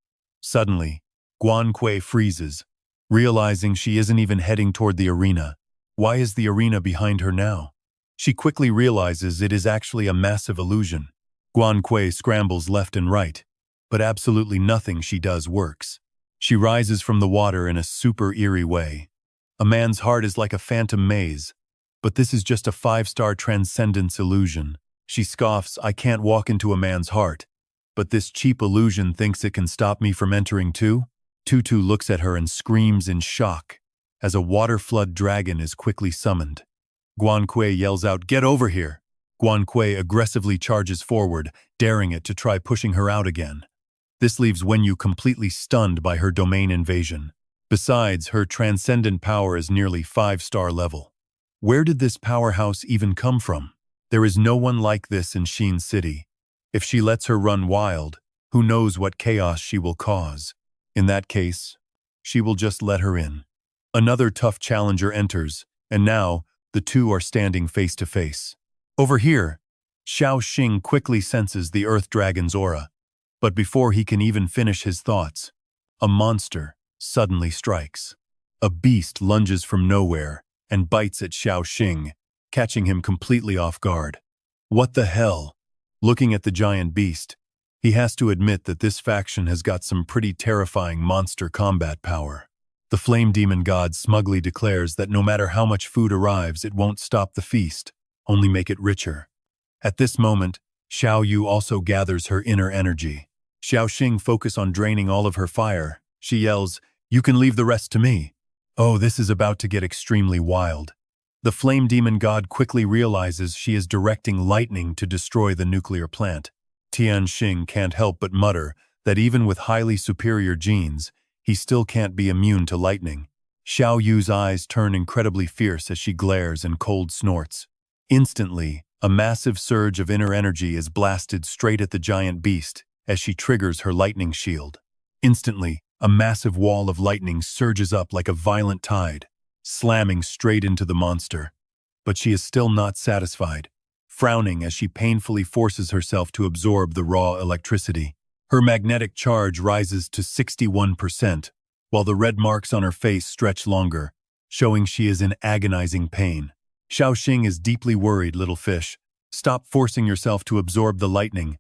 Speaker 1: Suddenly, Guan Kui freezes, realizing she isn't even heading toward the arena. Why is the arena behind her now? She quickly realizes it is actually a massive illusion. Guan Kui scrambles left and right, but absolutely nothing she does works. She rises from the water in a super eerie way. A man's heart is like a phantom maze, but this is just a 5-star transcendence illusion. She scoffs, I can't walk into a man's heart, but this cheap illusion thinks it can stop me from entering too? Tutu looks at her and screams in shock as a water flood dragon is quickly summoned. Guan Kui yells out, get over here! Guan Kui aggressively charges forward, daring it to try pushing her out again. This leaves Wenyu completely stunned by her domain invasion. Besides, her transcendent power is nearly 5-star level. Where did this powerhouse even come from? There is no one like this in Xin City. If she lets her run wild, who knows what chaos she will cause. In that case, she will just let her in. Another tough challenger enters, and now the two are standing face to face. Over here, Xiao Xing quickly senses the Earth Dragon's aura, but before he can even finish his thoughts, a monster suddenly strikes. A beast lunges from nowhere and bites at Xiao Xing, catching him completely off guard. What the hell? Looking at the giant beast, he has to admit that this faction has got some pretty terrifying monster combat power. The flame demon god smugly declares that no matter how much food arrives, it won't stop the feast, only make it richer. At this moment, Xiao Yu also gathers her inner energy. Xiao Xing focuses on draining all of her fire. She yells, you can leave the rest to me. Oh, this is about to get extremely wild. The flame demon god quickly realizes she is directing lightning to destroy the nuclear plant. Tian Xing can't help but mutter that even with highly superior genes, he still can't be immune to lightning. Xiao Yu's eyes turn incredibly fierce as she glares and cold snorts. Instantly, a massive surge of inner energy is blasted straight at the giant beast as she triggers her lightning shield. Instantly, a massive wall of lightning surges up like a violent tide, slamming straight into the monster. But she is still not satisfied, frowning as she painfully forces herself to absorb the raw electricity. Her magnetic charge rises to 61%, while the red marks on her face stretch longer, showing she is in agonizing pain. Xiao Xing is deeply worried, little fish. Stop forcing yourself to absorb the lightning.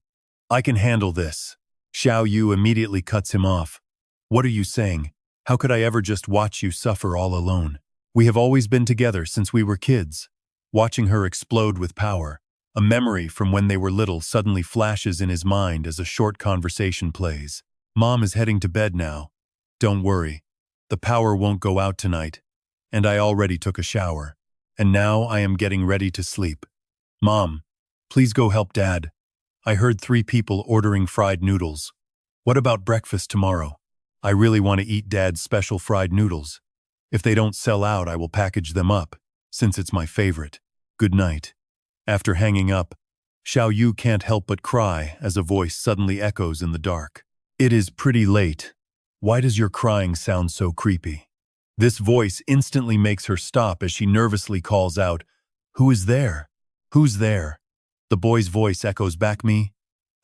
Speaker 1: I can handle this. Xiao Yu immediately cuts him off. What are you saying? How could I ever just watch you suffer all alone? We have always been together since we were kids. Watching her explode with power, a memory from when they were little suddenly flashes in his mind as a short conversation plays. Mom is heading to bed now. Don't worry. The power won't go out tonight. And I already took a shower. And now I am getting ready to sleep. Mom, please go help Dad. I heard 3 people ordering fried noodles. What about breakfast tomorrow? I really want to eat Dad's special fried noodles. If they don't sell out, I will package them up, since it's my favorite. Good night. After hanging up, Xiao Yu can't help but cry as a voice suddenly echoes in the dark. It is pretty late. Why does your crying sound so creepy? This voice instantly makes her stop as she nervously calls out, Who is there? Who's there? The boy's voice echoes back, me.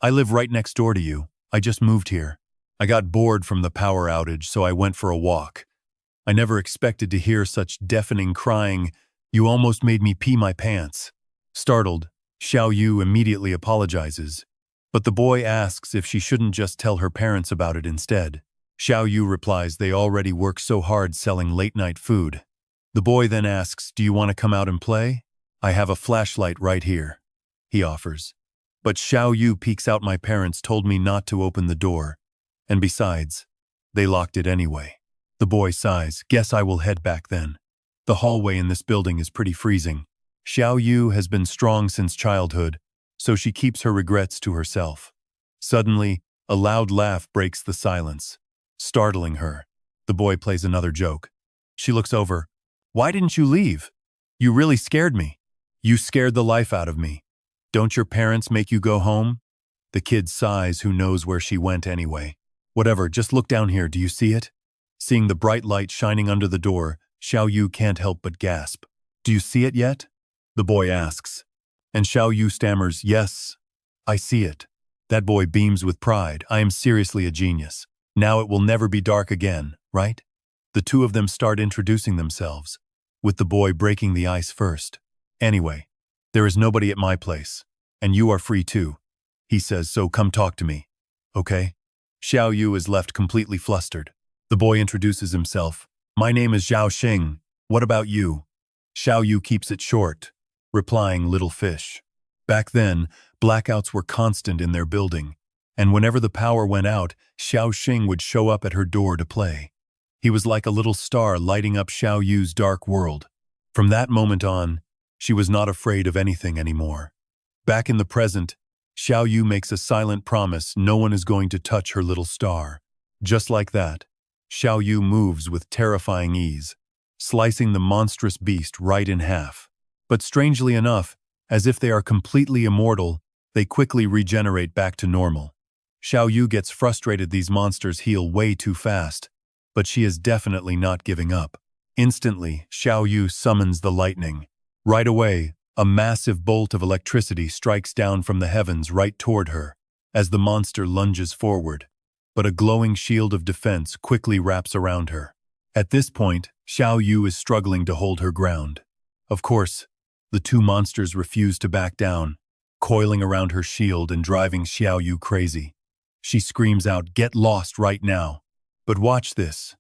Speaker 1: I live right next door to you. I just moved here. I got bored from the power outage, so I went for a walk. I never expected to hear such deafening crying. You almost made me pee my pants. Startled, Xiao Yu immediately apologizes, but the boy asks if she shouldn't just tell her parents about it instead. Xiao Yu replies they already work so hard selling late-night food. The boy then asks, do you want to come out and play? I have a flashlight right here, he offers. But Xiao Yu peeks out, my parents told me not to open the door. And besides, they locked it anyway. The boy sighs, guess I will head back then. The hallway in this building is pretty freezing. Xiao Yu has been strong since childhood, so she keeps her regrets to herself. Suddenly, a loud laugh breaks the silence, startling her. The boy plays another joke. She looks over. Why didn't you leave? You really scared me. You scared the life out of me. Don't your parents make you go home? The kid sighs, who knows where she went anyway. Whatever, just look down here, do you see it? Seeing the bright light shining under the door, Xiao Yu can't help but gasp. Do you see it yet? The boy asks. And Xiao Yu stammers, yes, I see it. That boy beams with pride. I am seriously a genius. Now it will never be dark again, right? The two of them start introducing themselves, with the boy breaking the ice first. Anyway, there is nobody at my place, and you are free too. He says, so come talk to me. Okay? Xiao Yu is left completely flustered. The boy introduces himself. My name is Xiao Xing. What about you? Xiao Yu keeps it short, replying, little fish. Back then, blackouts were constant in their building, and whenever the power went out, Xiao Xing would show up at her door to play. He was like a little star lighting up Xiao Yu's dark world. From that moment on, she was not afraid of anything anymore. Back in the present, Xiao Yu makes a silent promise no one is going to touch her little star. Just like that, Xiao Yu moves with terrifying ease, slicing the monstrous beast right in half. But strangely enough, as if they are completely immortal, they quickly regenerate back to normal. Xiao Yu gets frustrated these monsters heal way too fast, but she is definitely not giving up. Instantly, Xiao Yu summons the lightning. Right away, a massive bolt of electricity strikes down from the heavens right toward her, as the monster lunges forward. But a glowing shield of defense quickly wraps around her. At this point, Xiao Yu is struggling to hold her ground. Of course, the two monsters refuse to back down, coiling around her shield and driving Xiao Yu crazy. She screams out, "Get lost right now!" But watch this.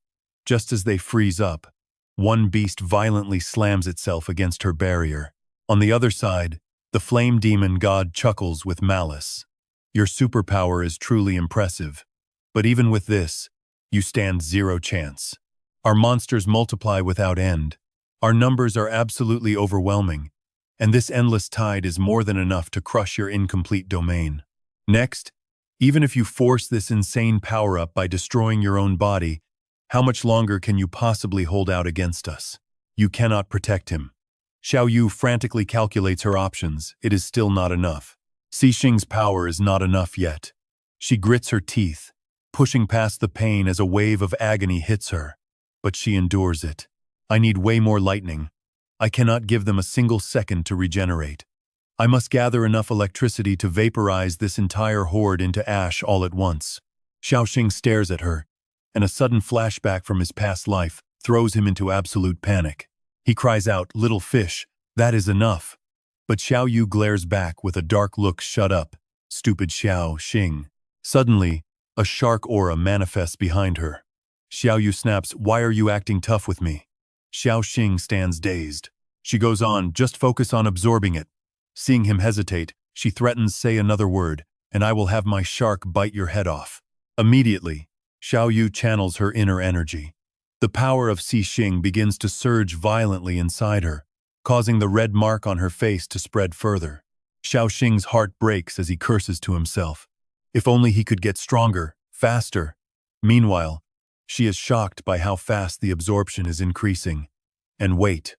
Speaker 1: Just as they freeze up, one beast violently slams itself against her barrier. On the other side, the flame demon god chuckles with malice. Your superpower is truly impressive, but even with this, you stand zero chance. Our monsters multiply without end. Our numbers are absolutely overwhelming, and this endless tide is more than enough to crush your incomplete domain. Next, even if you force this insane power-up by destroying your own body, how much longer can you possibly hold out against us? You cannot protect him. Xiao Yu frantically calculates her options. It is still not enough. Xing's power is not enough yet. She grits her teeth, pushing past the pain as a wave of agony hits her. But she endures it. I need way more lightning. I cannot give them a single second to regenerate. I must gather enough electricity to vaporize this entire horde into ash all at once. Xiao Xing stares at her, and a sudden flashback from his past life throws him into absolute panic. He cries out, "Little fish, that is enough." But Xiao Yu glares back with a dark look. "Shut up, stupid Xiao Xing." Suddenly, a shark aura manifests behind her. Xiao Yu snaps, "Why are you acting tough with me?" Xiao Xing stands dazed. She goes on, "Just focus on absorbing it." Seeing him hesitate, she threatens, "Say another word, and I will have my shark bite your head off." Immediately, Xiao Yu channels her inner energy. The power of Xing begins to surge violently inside her, causing the red mark on her face to spread further. Xiao Xing's heart breaks as he curses to himself. If only he could get stronger, faster. Meanwhile, she is shocked by how fast the absorption is increasing. And wait,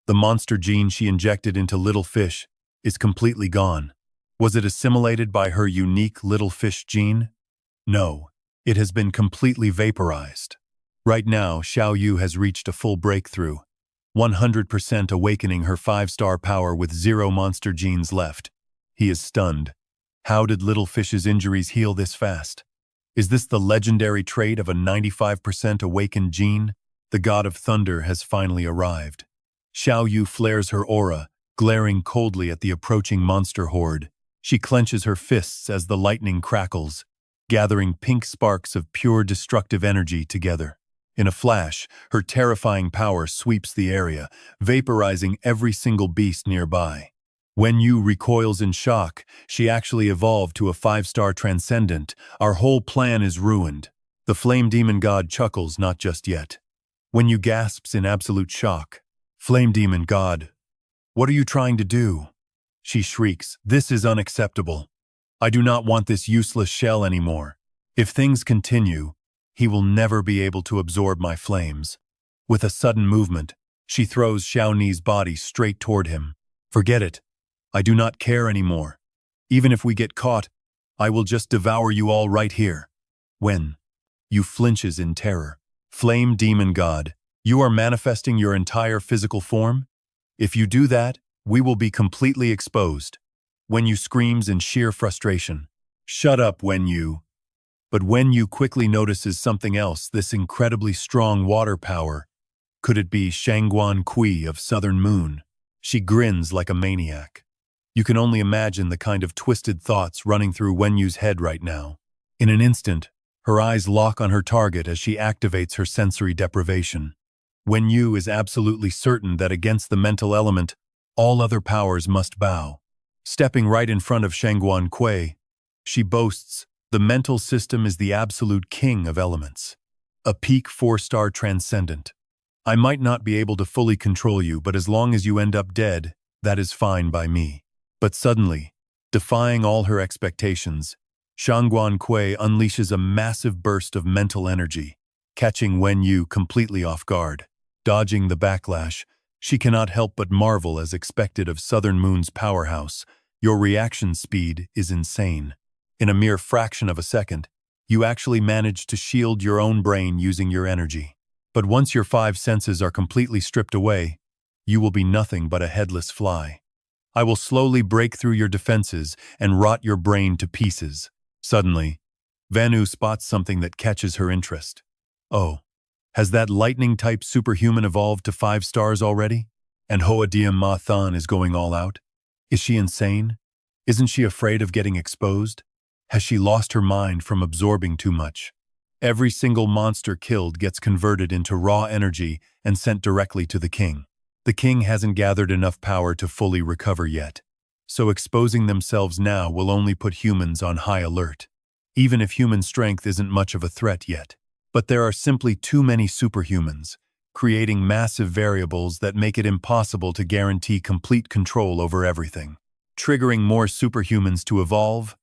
Speaker 1: the monster gene she injected into Little Fish is completely gone. Was it assimilated by her unique Little Fish gene? No, it has been completely vaporized. Right now, Xiao Yu has reached a full breakthrough, 100% awakening her 5-star power with 0 monster genes left. He is stunned. How did Little Fish's injuries heal this fast? Is this the legendary trait of a 95% awakened gene? The god of thunder has finally arrived. Xiao Yu flares her aura, glaring coldly at the approaching monster horde. She clenches her fists as the lightning crackles, gathering pink sparks of pure destructive energy together. In a flash, her terrifying power sweeps the area, vaporizing every single beast nearby. Wen Yu recoils in shock. She actually evolved to a 5-star transcendent. Our whole plan is ruined. The flame demon god chuckles, "Not just yet." Wen Yu gasps in absolute shock. "Flame demon god, what are you trying to do?" She shrieks, "This is unacceptable. I do not want this useless shell anymore. If things continue, he will never be able to absorb my flames." With a sudden movement, She throws Xiao Ni's body straight toward him. Forget it. I do not care anymore. Even if we get caught, I will just devour you all right here. When you flinches in terror. Flame demon god, you are manifesting your entire physical form? If you do that, we will be completely exposed. Wen Yu screams in sheer frustration. Shut up, Wen Yu. But Wen Yu quickly notices something else, this incredibly strong water power. Could it be Shangguan Kui of Southern Moon? She grins like a maniac. You can only imagine the kind of twisted thoughts running through Wen Yu's head right now. In an instant, her eyes lock on her target as she activates her sensory deprivation. Wen Yu is absolutely certain that against the mental element, all other powers must bow. Stepping right in front of Shangguan Kui, she boasts, the mental system is the absolute king of elements. A peak 4-star transcendent. I might not be able to fully control you, but as long as you end up dead, that is fine by me. But suddenly, defying all her expectations, Shangguan Kui unleashes a massive burst of mental energy, catching Wen Yu completely off guard. Dodging the backlash, she cannot help but marvel as expected of Southern Moon's powerhouse. Your reaction speed is insane. In a mere fraction of a second, you actually manage to shield your own brain using your energy. But once your 5 senses are completely stripped away, you will be nothing but a headless fly. I will slowly break through your defenses and rot your brain to pieces. Suddenly, Vanu spots something that catches her interest. Oh, has that lightning-type superhuman evolved to 5 stars already? And Hoa Diem Ma Than is going all out? Is she insane? Isn't she afraid of getting exposed? Has she lost her mind from absorbing too much? Every single monster killed gets converted into raw energy and sent directly to the king. The king hasn't gathered enough power to fully recover yet, so exposing themselves now will only put humans on high alert, even if human strength isn't much of a threat yet. But there are simply too many superhumans, creating massive variables that make it impossible to guarantee complete control over everything. Triggering more superhumans to evolve?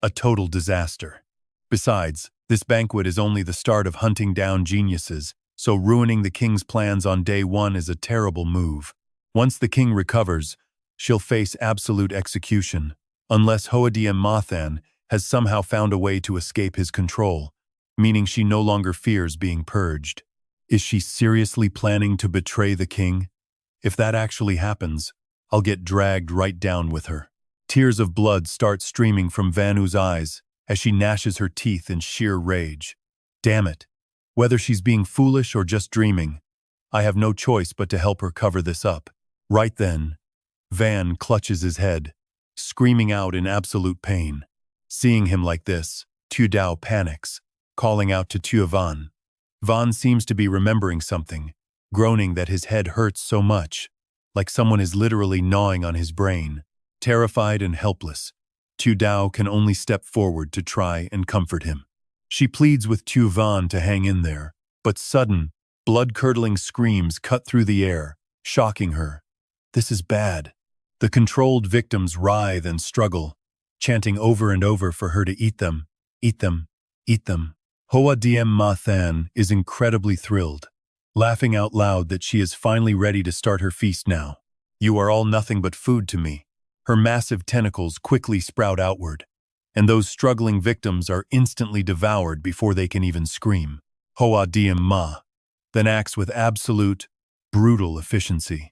Speaker 1: A total disaster. Besides, this banquet is only the start of hunting down geniuses, so ruining the king's plans on day 1 is a terrible move. Once the king recovers, she'll face absolute execution, unless Hoa Diem Ma Than has somehow found a way to escape his control, meaning she no longer fears being purged. Is she seriously planning to betray the king? If that actually happens, I'll get dragged right down with her. Tears of blood start streaming from Vanu's eyes as she gnashes her teeth in sheer rage. Damn it. Whether she's being foolish or just dreaming, I have no choice but to help her cover this up. Right then, Van clutches his head, screaming out in absolute pain. Seeing him like this, Tu Dao panics, calling out to Tu Van. Van seems to be remembering something, groaning that his head hurts so much, like someone is literally gnawing on his brain. Terrified and helpless, Tu Dao can only step forward to try and comfort him. She pleads with Tu Van to hang in there, but sudden, blood-curdling screams cut through the air, shocking her. This is bad. The controlled victims writhe and struggle, chanting over and over for her to eat them, eat them, eat them. Hoa Diem Ma Than is incredibly thrilled, laughing out loud that she is finally ready to start her feast now. You are all nothing but food to me. Her massive tentacles quickly sprout outward, and those struggling victims are instantly devoured before they can even scream. Hoa Diem Ma then acts with absolute, brutal efficiency.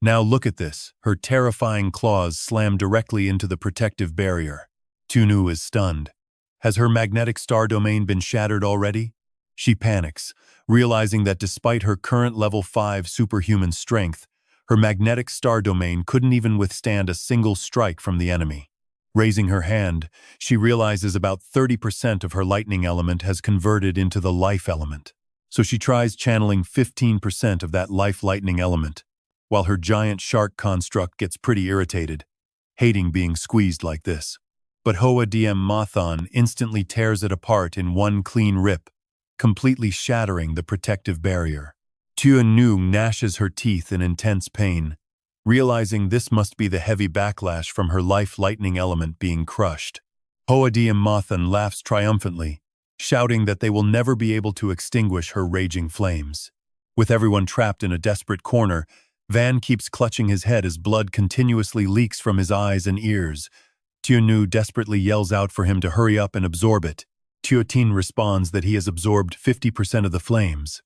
Speaker 1: Now look at this. Her terrifying claws slam directly into the protective barrier. Tunu is stunned. Has her magnetic star domain been shattered already? She panics, realizing that despite her current level 5 superhuman strength, her magnetic star domain couldn't even withstand a single strike from the enemy. Raising her hand, she realizes about 30% of her lightning element has converted into the life element. So she tries channeling 15% of that life lightning element, while her giant shark construct gets pretty irritated, hating being squeezed like this. But Hoa Diem Ma Than instantly tears it apart in one clean rip, completely shattering the protective barrier. Tu Nu gnashes her teeth in intense pain, realizing this must be the heavy backlash from her life lightning element being crushed. Hoa Diem Ma Than laughs triumphantly, shouting that they will never be able to extinguish her raging flames. With everyone trapped in a desperate corner, Van keeps clutching his head as blood continuously leaks from his eyes and ears. Tianu desperately yells out for him to hurry up and absorb it. Tiotin responds that he has absorbed 50% of the flames,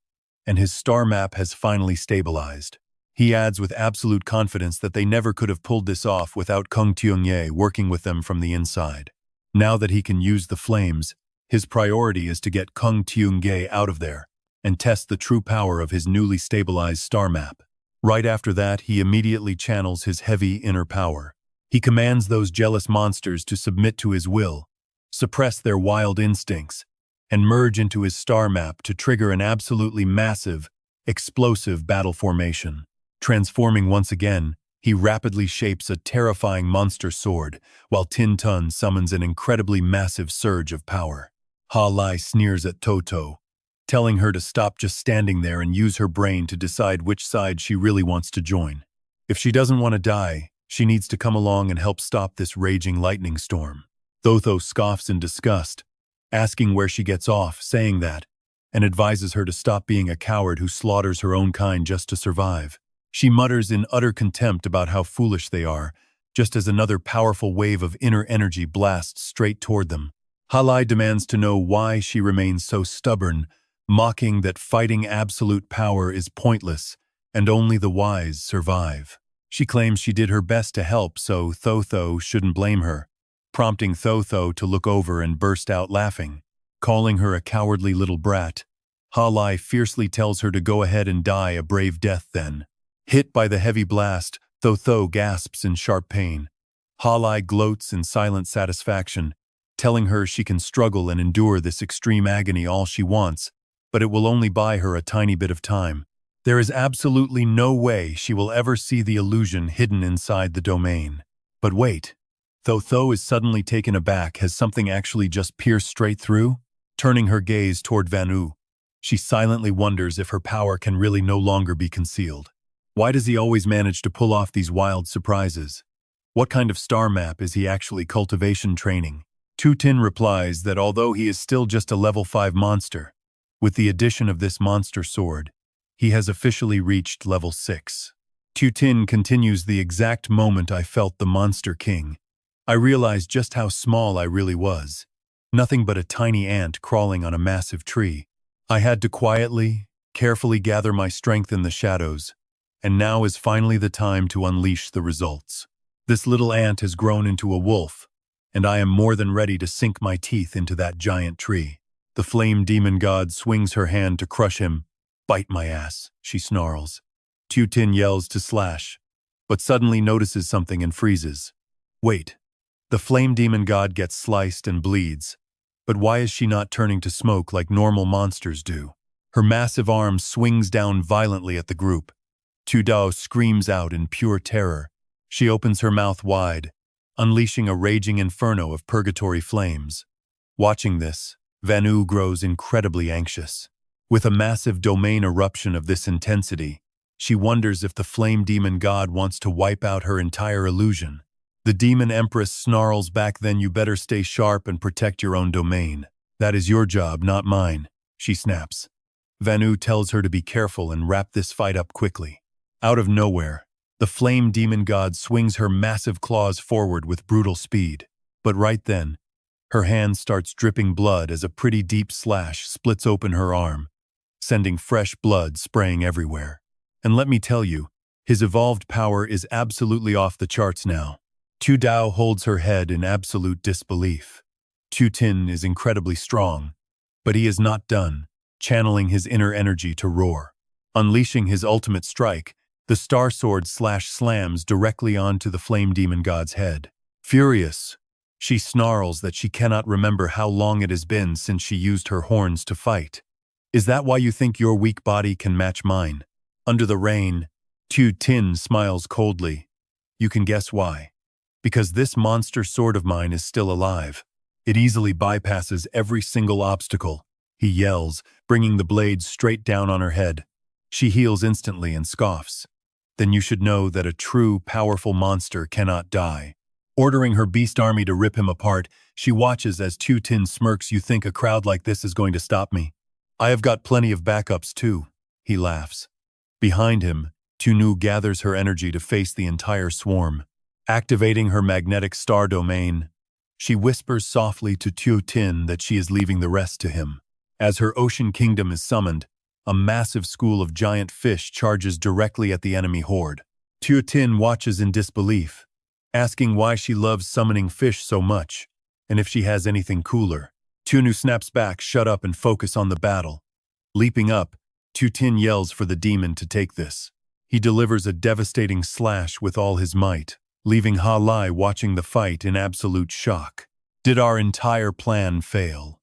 Speaker 1: and his star map has finally stabilized. He adds with absolute confidence that they never could have pulled this off without Kung Tiongye working with them from the inside. Now that he can use the flames, his priority is to get Kung Tiongye out of there and test the true power of his newly stabilized star map. Right after that, he immediately channels his heavy inner power. He commands those jealous monsters to submit to his will, suppress their wild instincts, and merge into his star map to trigger an absolutely massive, explosive battle formation. Transforming once again, he rapidly shapes a terrifying monster sword, while Tin Tun summons an incredibly massive surge of power. Ha Lai sneers at Toto, telling her to stop just standing there and use her brain to decide which side she really wants to join. If she doesn't want to die, she needs to come along and help stop this raging lightning storm. Thotho scoffs in disgust, asking where she gets off saying that, and advises her to stop being a coward who slaughters her own kind just to survive. She mutters in utter contempt about how foolish they are, just as another powerful wave of inner energy blasts straight toward them. Halai demands to know why she remains so stubborn, mocking that fighting absolute power is pointless and only the wise survive. She claims she did her best to help, so Thotho shouldn't blame her, prompting Thotho to look over and burst out laughing, calling her a cowardly little brat. Halai fiercely tells her to go ahead and die a brave death then. Hit by the heavy blast, Thotho gasps in sharp pain. Halai gloats in silent satisfaction, telling her she can struggle and endure this extreme agony all she wants, but it will only buy her a tiny bit of time. There is absolutely no way she will ever see the illusion hidden inside the domain. But wait, Thotho is suddenly taken aback. Has something actually just pierced straight through? Turning her gaze toward Vanu, she silently wonders if her power can really no longer be concealed. Why does he always manage to pull off these wild surprises? What kind of star map is he actually cultivation training? Tutin replies that although he is still just a level 5 monster, with the addition of this monster sword, he has officially reached level 6. Tutin continues, the exact moment I felt the Monster King, I realized just how small I really was. Nothing but a tiny ant crawling on a massive tree. I had to quietly, carefully gather my strength in the shadows, and now is finally the time to unleash the results. This little ant has grown into a wolf, and I am more than ready to sink my teeth into that giant tree. The flame demon god swings her hand to crush him. Bite my ass, she snarls. Tutin yells to slash, but suddenly notices something and freezes. Wait, the flame demon god gets sliced and bleeds, but why is she not turning to smoke like normal monsters do? Her massive arm swings down violently at the group. Tudao screams out in pure terror. She opens her mouth wide, unleashing a raging inferno of purgatory flames. Watching this, Vanu grows incredibly anxious. With a massive domain eruption of this intensity, she wonders if the flame demon god wants to wipe out her entire illusion. The demon empress snarls back, then you better stay sharp and protect your own domain. That is your job, not mine, she snaps. Vanu tells her to be careful and wrap this fight up quickly. Out of nowhere, the flame demon god swings her massive claws forward with brutal speed. But right then, her hand starts dripping blood as a pretty deep slash splits open her arm, sending fresh blood spraying everywhere. And let me tell you, his evolved power is absolutely off the charts now. Tu Dao holds her head in absolute disbelief. Tu Tin is incredibly strong, but he is not done, channeling his inner energy to roar. Unleashing his ultimate strike, the star sword slams directly onto the flame demon god's head. Furious, she snarls that she cannot remember how long it has been since she used her horns to fight. Is that why you think your weak body can match mine? Under the rain, Tu Tin smiles coldly. You can guess why. Because this monster sword of mine is still alive. It easily bypasses every single obstacle, he yells, bringing the blade straight down on her head. She heals instantly and scoffs. Then you should know that a true, powerful monster cannot die. Ordering her beast army to rip him apart, she watches as Tu Tin smirks. You think a crowd like this is going to stop me? I have got plenty of backups too, he laughs. Behind him, Tunu gathers her energy to face the entire swarm. Activating her magnetic star domain, she whispers softly to Tu Tin that she is leaving the rest to him. As her ocean kingdom is summoned, a massive school of giant fish charges directly at the enemy horde. Tu Tin watches in disbelief, asking why she loves summoning fish so much, and if she has anything cooler. Tunu snaps back, shut up and focus on the battle. Leaping up, Tu Tin yells for the demon to take this. He delivers a devastating slash with all his might, leaving Ha Lai watching the fight in absolute shock. Did our entire plan fail?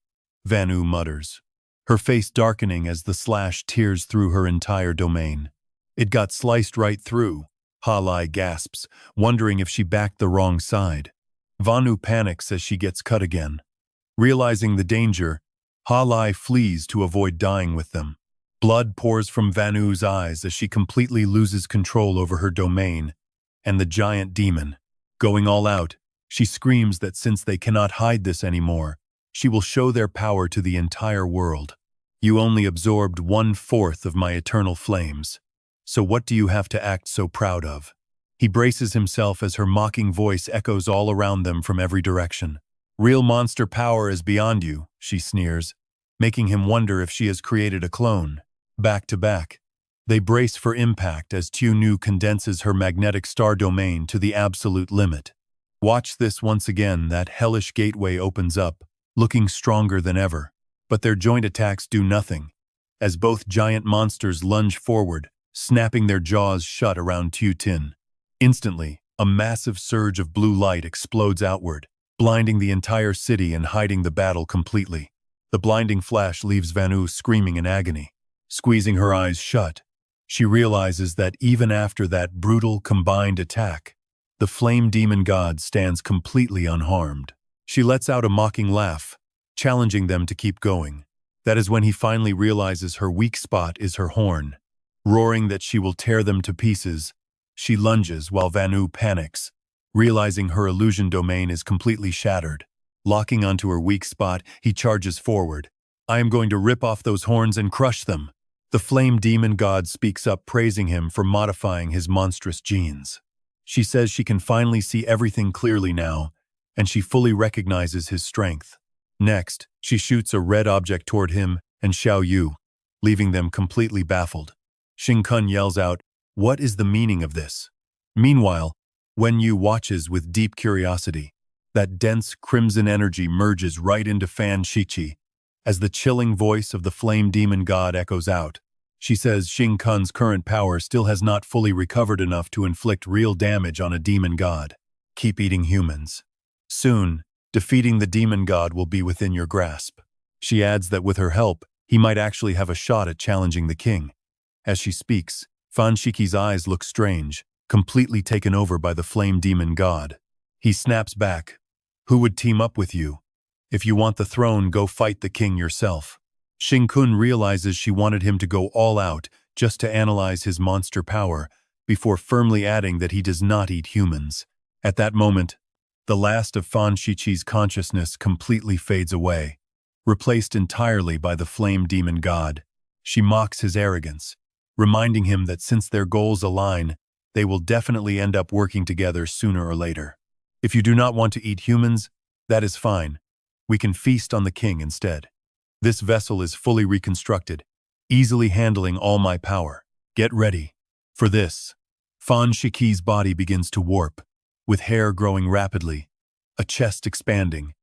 Speaker 1: Vanu mutters, her face darkening as the slash tears through her entire domain. It got sliced right through, Ha Lai gasps, wondering if she backed the wrong side. Vanu panics as she gets cut again. Realizing the danger, Ha Lai flees to avoid dying with them. Blood pours from Vanu's eyes as she completely loses control over her domain and the giant demon. Going all out, she screams that since they cannot hide this anymore, she will show their power to the entire world. You only absorbed 1/4 of my eternal flames. So what do you have to act so proud of? He braces himself as her mocking voice echoes all around them from every direction. Real monster power is beyond you, she sneers, making him wonder if she has created a clone. Back to back, they brace for impact as Tunu condenses her magnetic star domain to the absolute limit. Watch this once again, that hellish gateway opens up, looking stronger than ever. But their joint attacks do nothing, as both giant monsters lunge forward, snapping their jaws shut around Tu Tin. Instantly, a massive surge of blue light explodes outward, blinding the entire city and hiding the battle completely. The blinding flash leaves Vanu screaming in agony. Squeezing her eyes shut, she realizes that even after that brutal combined attack, the flame demon god stands completely unharmed. She lets out a mocking laugh, challenging them to keep going. That is when he finally realizes her weak spot is her horn. Roaring that she will tear them to pieces, she lunges while Vanu panics, realizing her illusion domain is completely shattered. Locking onto her weak spot, he charges forward. I am going to rip off those horns and crush them. The flame demon god speaks up, praising him for modifying his monstrous genes. She says she can finally see everything clearly now, and she fully recognizes his strength. Next, she shoots a red object toward him and Xiao Yu, leaving them completely baffled. Xing Kun yells out, "What is the meaning of this?" Meanwhile, Wen Yu watches with deep curiosity. That dense crimson energy merges right into Fan Shiqi, as the chilling voice of the flame demon god echoes out. She says Xing Kun's current power still has not fully recovered enough to inflict real damage on a demon god. Keep eating humans. Soon, defeating the demon god will be within your grasp. She adds that with her help, he might actually have a shot at challenging the king. As she speaks, Fan Shiqi's eyes look strange, completely taken over by the flame demon god. He snaps back. Who would team up with you? If you want the throne, go fight the king yourself. Xing Kun realizes she wanted him to go all out just to analyze his monster power, before firmly adding that he does not eat humans. At that moment, the last of Fan Shiqi's consciousness completely fades away, replaced entirely by the flame demon god. She mocks his arrogance, reminding him that since their goals align, they will definitely end up working together sooner or later. If you do not want to eat humans, that is fine. We can feast on the king instead. This vessel is fully reconstructed, easily handling all my power. Get ready for this. Fan Shiqi's body begins to warp, with hair growing rapidly, a chest expanding,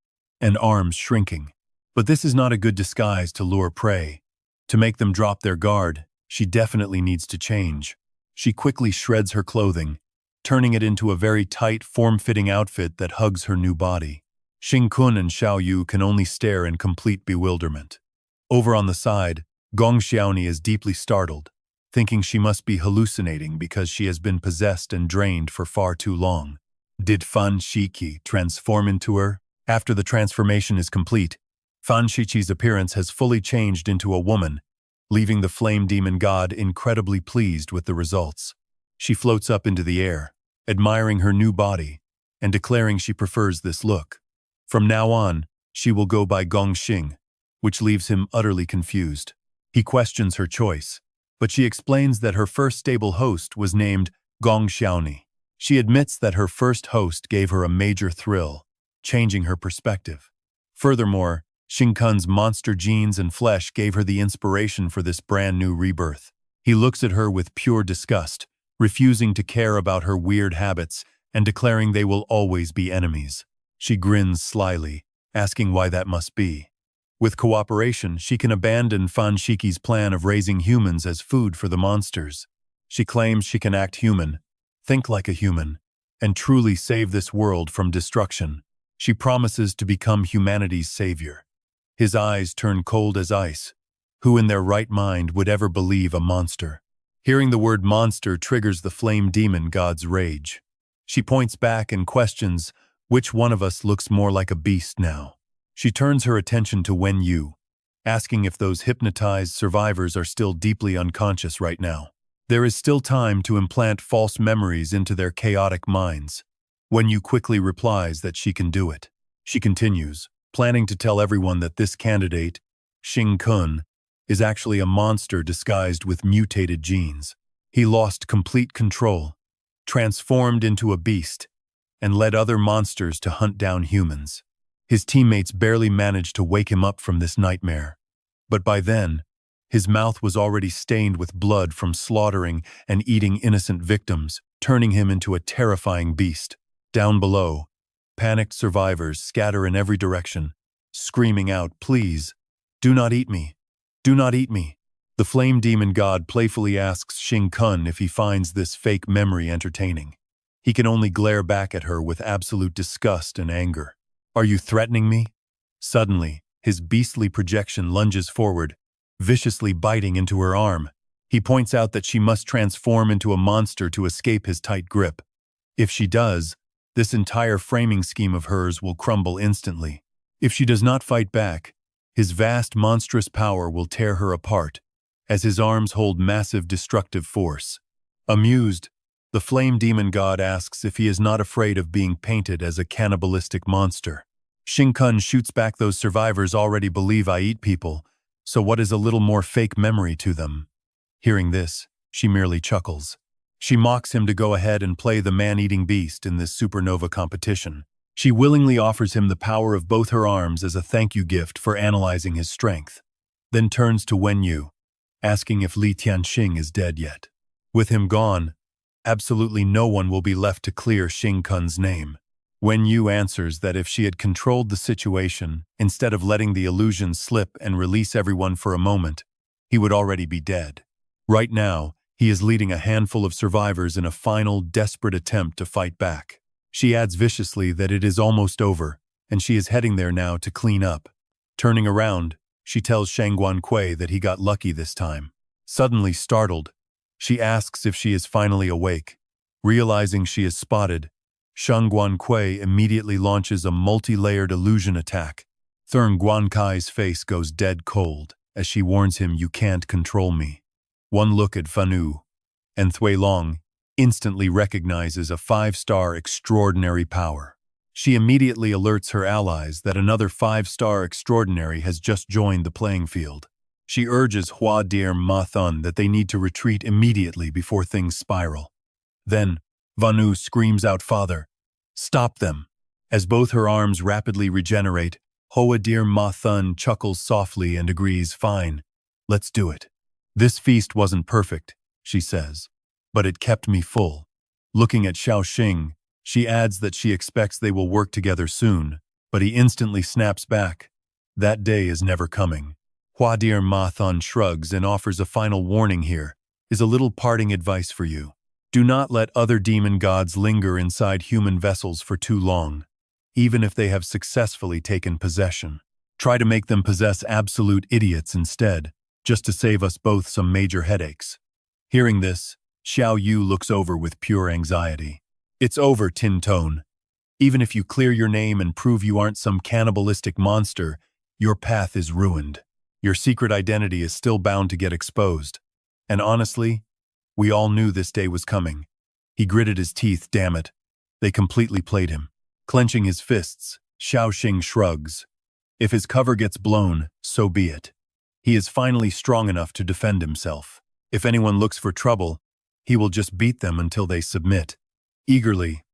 Speaker 1: and arms shrinking. But this is not a good disguise to lure prey. To make them drop their guard, she definitely needs to change. She quickly shreds her clothing, turning it into a very tight, form-fitting outfit that hugs her new body. Xing Kun and Xiao Yu can only stare in complete bewilderment. Over on the side, Gong Xiaoni is deeply startled, thinking she must be hallucinating because she has been possessed and drained for far too long. Did Fan Shiqi transform into her? After the transformation is complete, Fan Shiqi's appearance has fully changed into a woman, leaving the flame demon god incredibly pleased with the results. She floats up into the air, admiring her new body, and declaring she prefers this look. From now on, she will go by Gong Xing, which leaves him utterly confused. He questions her choice, but she explains that her first stable host was named Gong Xiaoni. She admits that her first host gave her a major thrill, changing her perspective. Furthermore, Xing Kun's monster genes and flesh gave her the inspiration for this brand new rebirth. He looks at her with pure disgust, refusing to care about her weird habits and declaring they will always be enemies. She grins slyly, asking why that must be. With cooperation, she can abandon Fan Shiki's plan of raising humans as food for the monsters. She claims she can act human, think like a human, and truly save this world from destruction. She promises to become humanity's savior. His eyes turn cold as ice. Who in their right mind would ever believe a monster? Hearing the word monster triggers the flame demon god's rage. She points back and questions, which one of us looks more like a beast now? She turns her attention to Wen Yu, asking if those hypnotized survivors are still deeply unconscious right now. There is still time to implant false memories into their chaotic minds. Wen Yu quickly replies that she can do it. She continues, planning to tell everyone that this candidate, Xing Kun, is actually a monster disguised with mutated genes. He lost complete control, transformed into a beast, and led other monsters to hunt down humans. His teammates barely managed to wake him up from this nightmare. But by then, his mouth was already stained with blood from slaughtering and eating innocent victims, turning him into a terrifying beast. Down below, panicked survivors scatter in every direction, screaming out, "Please, do not eat me! Do not eat me!" The flame demon god playfully asks Xing Kun if he finds this fake memory entertaining. He can only glare back at her with absolute disgust and anger. "Are you threatening me?" Suddenly, his beastly projection lunges forward, viciously biting into her arm. He points out that she must transform into a monster to escape his tight grip. If she does, this entire framing scheme of hers will crumble instantly. If she does not fight back, his vast monstrous power will tear her apart, as his arms hold massive destructive force. Amused, the flame demon god asks if he is not afraid of being painted as a cannibalistic monster. Xing Kun shoots back, "Those survivors already believe I eat people, so what is a little more fake memory to them?" Hearing this, she merely chuckles. She mocks him to go ahead and play the man-eating beast in this supernova competition. She willingly offers him the power of both her arms as a thank you gift for analyzing his strength, then turns to Wen Yu, asking if Li Tianxing is dead yet. With him gone, absolutely no one will be left to clear Xing Kun's name. Wen Yu answers that if she had controlled the situation, instead of letting the illusion slip and release everyone for a moment, he would already be dead. Right now, he is leading a handful of survivors in a final, desperate attempt to fight back. She adds viciously that it is almost over, and she is heading there now to clean up. Turning around, she tells Shang Guankui that he got lucky this time. Suddenly startled, she asks if she is finally awake. Realizing she is spotted, Shang Guankui immediately launches a multi-layered illusion attack. Thurn Guankai's face goes dead cold as she warns him, "You can't control me." One look at Fanu, and Thuy Long instantly recognizes a 5-star extraordinary power. She immediately alerts her allies that another 5-star extraordinary has just joined the playing field. She urges Hua Dir Ma Thun that they need to retreat immediately before things spiral. Then, Vanu screams out, "Father, stop them!" As both her arms rapidly regenerate, Hoa Dir Ma Thun chuckles softly and agrees, "Fine, let's do it." "This feast wasn't perfect," she says, "but it kept me full." Looking at Xiao Xing, she adds that she expects they will work together soon, but he instantly snaps back. That day is never coming. Hua Dir Ma Thun shrugs and offers a final warning. "Here is a little parting advice for you. Do not let other demon gods linger inside human vessels for too long, even if they have successfully taken possession. Try to make them possess absolute idiots instead, just to save us both some major headaches." Hearing this, Xiao Yu looks over with pure anxiety. "It's over, Tin Tone. Even if you clear your name and prove you aren't some cannibalistic monster, your path is ruined. Your secret identity is still bound to get exposed. And honestly, we all knew this day was coming." He gritted his teeth. Damn it. They completely played him. Clenching his fists, Xiao Xing shrugs. If his cover gets blown, so be it. He is finally strong enough to defend himself. If anyone looks for trouble, he will just beat them until they submit. Eagerly,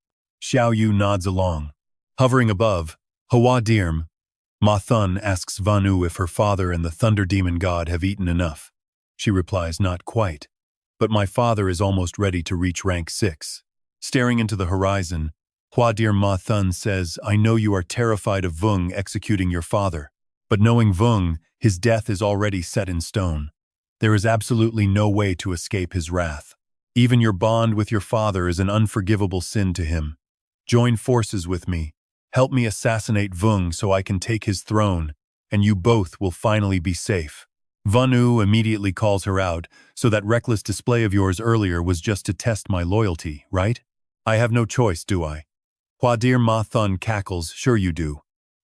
Speaker 1: Xiao Yu nods along. Hovering above, Hawa Dirm, Ma Thun asks Vanu if her father and the Thunder Demon God have eaten enough. She replies, not quite. But my father is almost ready to reach rank 6. Staring into the horizon, Hua Dirm Ma Thun says, I know you are terrified of Vung executing your father, but knowing Vung, his death is already set in stone. There is absolutely no way to escape his wrath. Even your bond with your father is an unforgivable sin to him. Join forces with me. Help me assassinate Vung so I can take his throne, and you both will finally be safe. Vanu immediately calls her out, so that reckless display of yours earlier was just to test my loyalty, right? I have no choice, do I? Hua Dirm Ma Thun cackles, sure you do.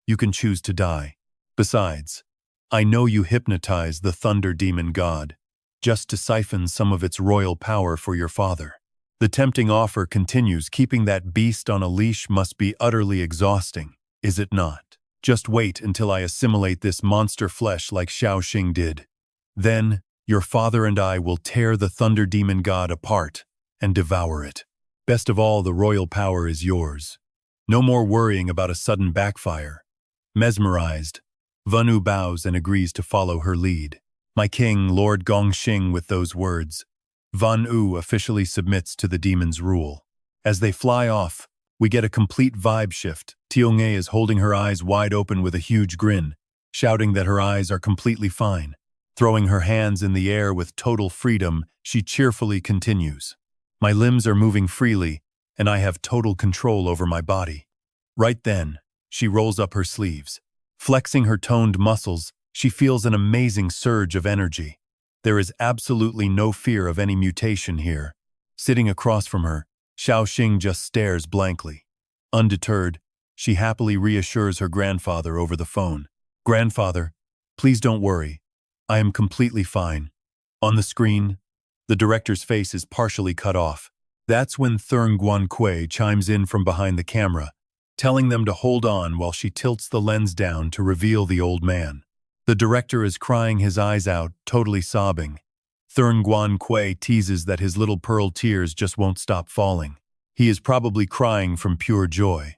Speaker 1: You can choose to die. Besides, I know you hypnotized the Thunder Demon God, just to siphon some of its royal power for your father. The tempting offer continues, keeping that beast on a leash must be utterly exhausting, is it not? Just wait until I assimilate this monster flesh like Xiao Xing did. Then, your father and I will tear the Thunder Demon God apart and devour it. Best of all, the royal power is yours. No more worrying about a sudden backfire. Mesmerized, Vanu bows and agrees to follow her lead. My king, Lord Gongxing, with those words, Vanu officially submits to the demon's rule. As they fly off, we get a complete vibe shift. Tiong'e is holding her eyes wide open with a huge grin, shouting that her eyes are completely fine. Throwing her hands in the air with total freedom, she cheerfully continues. My limbs are moving freely, and I have total control over my body. Right then, she rolls up her sleeves. Flexing her toned muscles, she feels an amazing surge of energy. There is absolutely no fear of any mutation here. Sitting across from her, Xiao Xing just stares blankly. Undeterred, she happily reassures her grandfather over the phone. Grandfather, please don't worry. I am completely fine. On the screen, the director's face is partially cut off. That's when Thurng Guan Kui chimes in from behind the camera, telling them to hold on while she tilts the lens down to reveal the old man. The director is crying his eyes out, totally sobbing. Thurng Guan Kui teases that his little pearl tears just won't stop falling. He is probably crying from pure joy.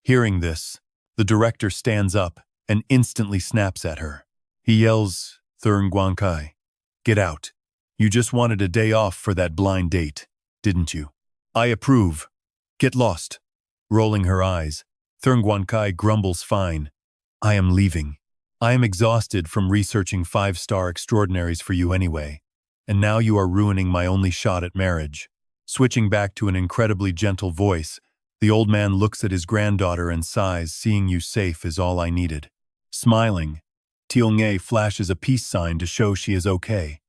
Speaker 1: Hearing this, the director stands up and instantly snaps at her. He yells, Thurng Guan Kui, get out. You just wanted a day off for that blind date, didn't you? I approve. Get lost. Rolling her eyes, Thurng Guan Kui grumbles fine. I am leaving. I am exhausted from researching 5-star extraordinaries for you anyway, and now you are ruining my only shot at marriage. Switching back to an incredibly gentle voice, the old man looks at his granddaughter and sighs, seeing you safe is all I needed. Smiling, Tiong'e flashes a peace sign to show she is okay.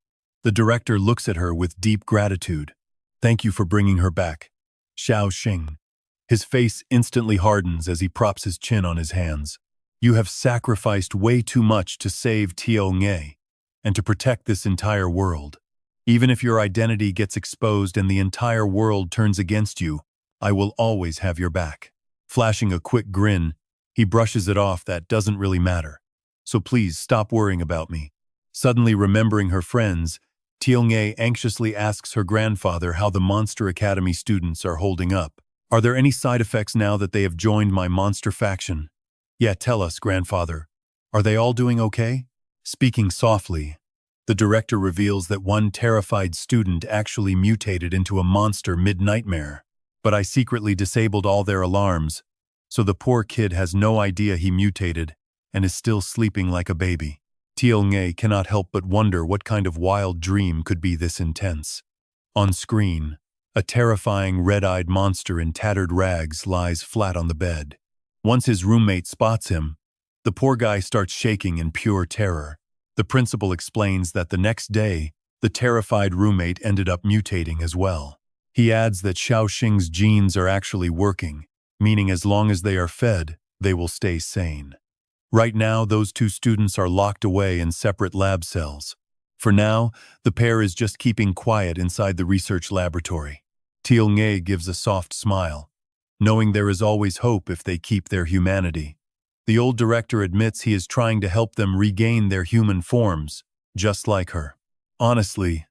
Speaker 1: The director looks at her with deep gratitude. Thank you for bringing her back. Xiao Xing. His face instantly hardens as he props his chin on his hands. You have sacrificed way too much to save Tiong'e and to protect this entire world. Even if your identity gets exposed and the entire world turns against you, I will always have your back. Flashing a quick grin, he brushes it off. That doesn't really matter. So please stop worrying about me. Suddenly remembering her friends, Tiong'e anxiously asks her grandfather how the Monster Academy students are holding up. Are there any side effects now that they have joined my monster faction? Yeah, tell us, grandfather. Are they all doing okay? Speaking softly, the director reveals that one terrified student actually mutated into a monster mid-nightmare. But I secretly disabled all their alarms, so the poor kid has no idea he mutated and is still sleeping like a baby. Tiong'e cannot help but wonder what kind of wild dream could be this intense. On screen, a terrifying red-eyed monster in tattered rags lies flat on the bed. Once his roommate spots him, the poor guy starts shaking in pure terror. The principal explains that the next day, the terrified roommate ended up mutating as well. He adds that Xiao Xing's genes are actually working, meaning as long as they are fed, they will stay sane. Right now, those two students are locked away in separate lab cells. For now, the pair is just keeping quiet inside the research laboratory. Tiong'e gives a soft smile, knowing there is always hope if they keep their humanity. The old director admits he is trying to help them regain their human forms, just like her. Honestly,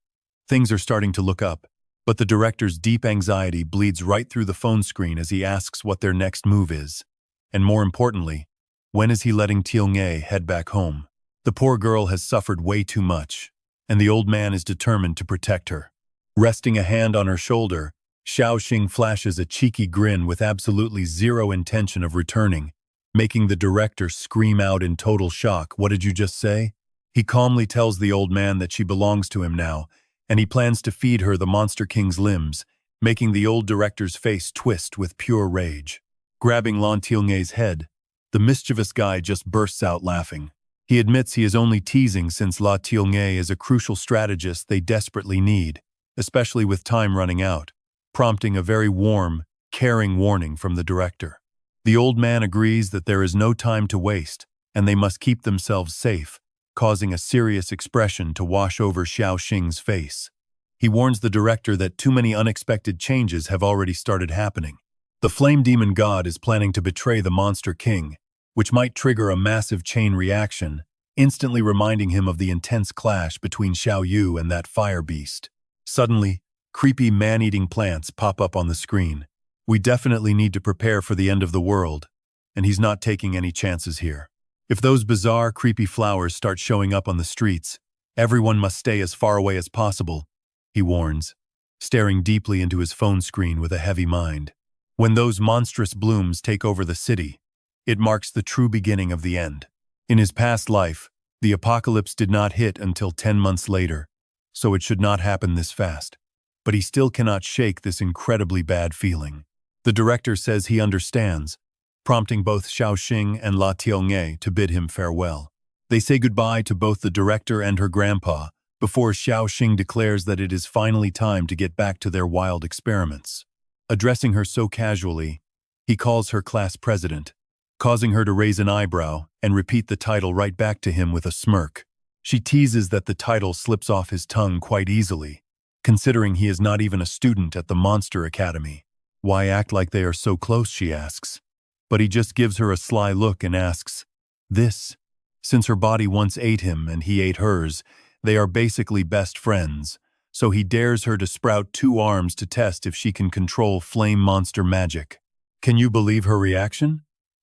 Speaker 1: Things are starting to look up, but the director's deep anxiety bleeds right through the phone screen as he asks what their next move is. And more importantly, when is he letting Tiong-ae head back home? The poor girl has suffered way too much, and the old man is determined to protect her. Resting a hand on her shoulder, Xiao Xing flashes a cheeky grin with absolutely zero intention of returning, making the director scream out in total shock. "What did you just say?" He calmly tells the old man that she belongs to him now, and he plans to feed her the Monster King's limbs, making the old director's face twist with pure rage. Grabbing Lan Tiong-ae's head, the mischievous guy just bursts out laughing. He admits he is only teasing since La Tiong-ae is a crucial strategist they desperately need, especially with time running out, prompting a very warm, caring warning from the director. The old man agrees that there is no time to waste, and they must keep themselves safe, causing a serious expression to wash over Xiao Xing's face. He warns the director that too many unexpected changes have already started happening. The flame demon god is planning to betray the Monster King, which might trigger a massive chain reaction, instantly reminding him of the intense clash between Xiao Yu and that fire beast. Suddenly, creepy man-eating plants pop up on the screen. We definitely need to prepare for the end of the world, and he's not taking any chances here. If those bizarre, creepy flowers start showing up on the streets, everyone must stay as far away as possible, he warns, staring deeply into his phone screen with a heavy mind. When those monstrous blooms take over the city, it marks the true beginning of the end. In his past life, the apocalypse did not hit until 10 months later, so it should not happen this fast. But he still cannot shake this incredibly bad feeling. The director says he understands, prompting both Xiao Xing and La Tiong-ae to bid him farewell. They say goodbye to both the director and her grandpa before Xiao Xing declares that it is finally time to get back to their wild experiments. Addressing her so casually, he calls her class president, causing her to raise an eyebrow and repeat the title right back to him with a smirk. She teases that the title slips off his tongue quite easily, considering he is not even a student at the Monster Academy. "Why act like they are so close?" she asks. But he just gives her a sly look and asks, "This?" Since her body once ate him and he ate hers, they are basically best friends, so he dares her to sprout 2 arms to test if she can control flame monster magic. Can you believe her reaction?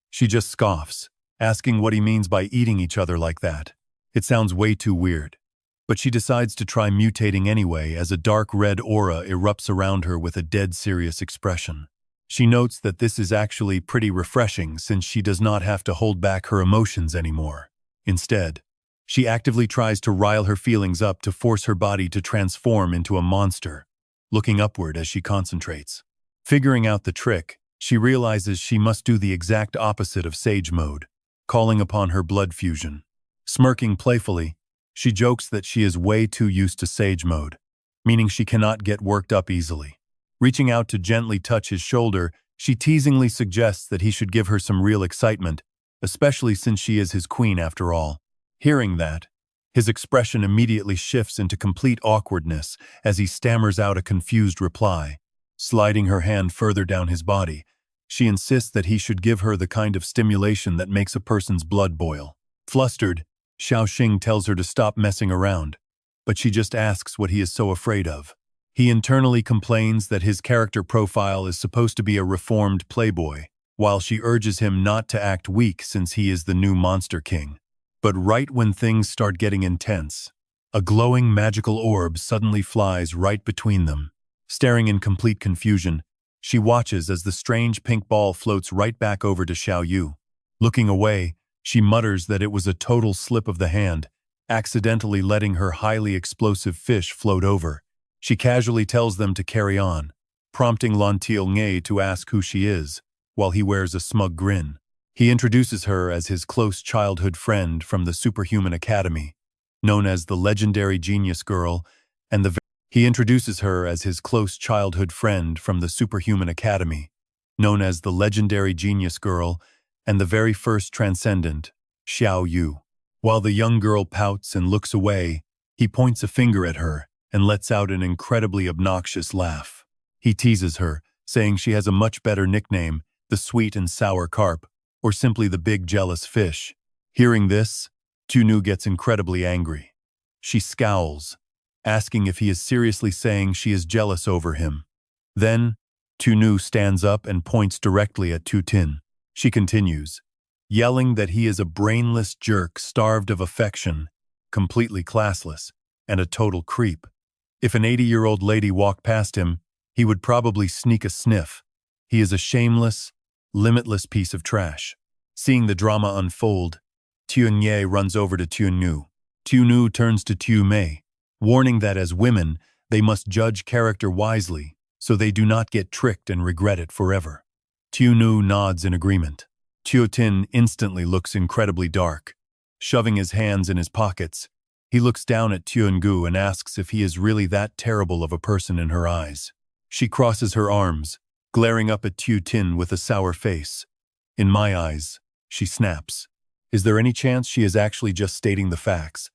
Speaker 1: She just scoffs, asking what he means by eating each other like that. It sounds way too weird. But she decides to try mutating anyway as a dark red aura erupts around her with a dead serious expression. She notes that this is actually pretty refreshing since she does not have to hold back her emotions anymore. Instead, she actively tries to rile her feelings up to force her body to transform into a monster, looking upward as she concentrates. Figuring out the trick, she realizes she must do the exact opposite of Sage Mode, calling upon her blood fusion. Smirking playfully, she jokes that she is way too used to Sage Mode, meaning she cannot get worked up easily. Reaching out to gently touch his shoulder, she teasingly suggests that he should give her some real excitement, especially since she is his queen after all. Hearing that, his expression immediately shifts into complete awkwardness as he stammers out a confused reply. Sliding her hand further down his body, she insists that he should give her the kind of stimulation that makes a person's blood boil. Flustered, Xiao Xing tells her to stop messing around, but she just asks what he is so afraid of. He internally complains that his character profile is supposed to be a reformed playboy, while she urges him not to act weak since he is the new Monster King. But right when things start getting intense, a glowing magical orb suddenly flies right between them. Staring in complete confusion, she watches as the strange pink ball floats right back over to Xiao Yu. Looking away, she mutters that it was a total slip of the hand, accidentally letting her highly explosive fish float over. She casually tells them to carry on, prompting Lan Tiong-ae to ask who she is, while he wears a smug grin. He introduces her as his close childhood friend from the Superhuman Academy, known as the Legendary Genius Girl, and the He introduces her as his close childhood friend from the Superhuman Academy, known as the Legendary Genius Girl, and the very first Transcendent, Xiao Yu. While the young girl pouts and looks away, he points a finger at her and lets out an incredibly obnoxious laugh. He teases her, saying she has a much better nickname, the Sweet and Sour Carp, or simply the Big Jealous Fish. Hearing this, Junu gets incredibly angry. She scowls, asking if he is seriously saying she is jealous over him. Then, Tu stands up and points directly at Tu Tin. She continues, yelling that he is a brainless jerk starved of affection, completely classless, and a total creep. If an 80-year-old lady walked past him, he would probably sneak a sniff. He is a shameless, limitless piece of trash. Seeing the drama unfold, Tian runs over to Tu. Tu turns to Tu Mei, warning that as women, they must judge character wisely so they do not get tricked and regret it forever. Tu nods in agreement. Tu Tin instantly looks incredibly dark. Shoving his hands in his pockets, he looks down at Tian and asks if he is really that terrible of a person in her eyes. She crosses her arms, glaring up at Tu Tin with a sour face. In my eyes, she snaps. Is there any chance she is actually just stating the facts?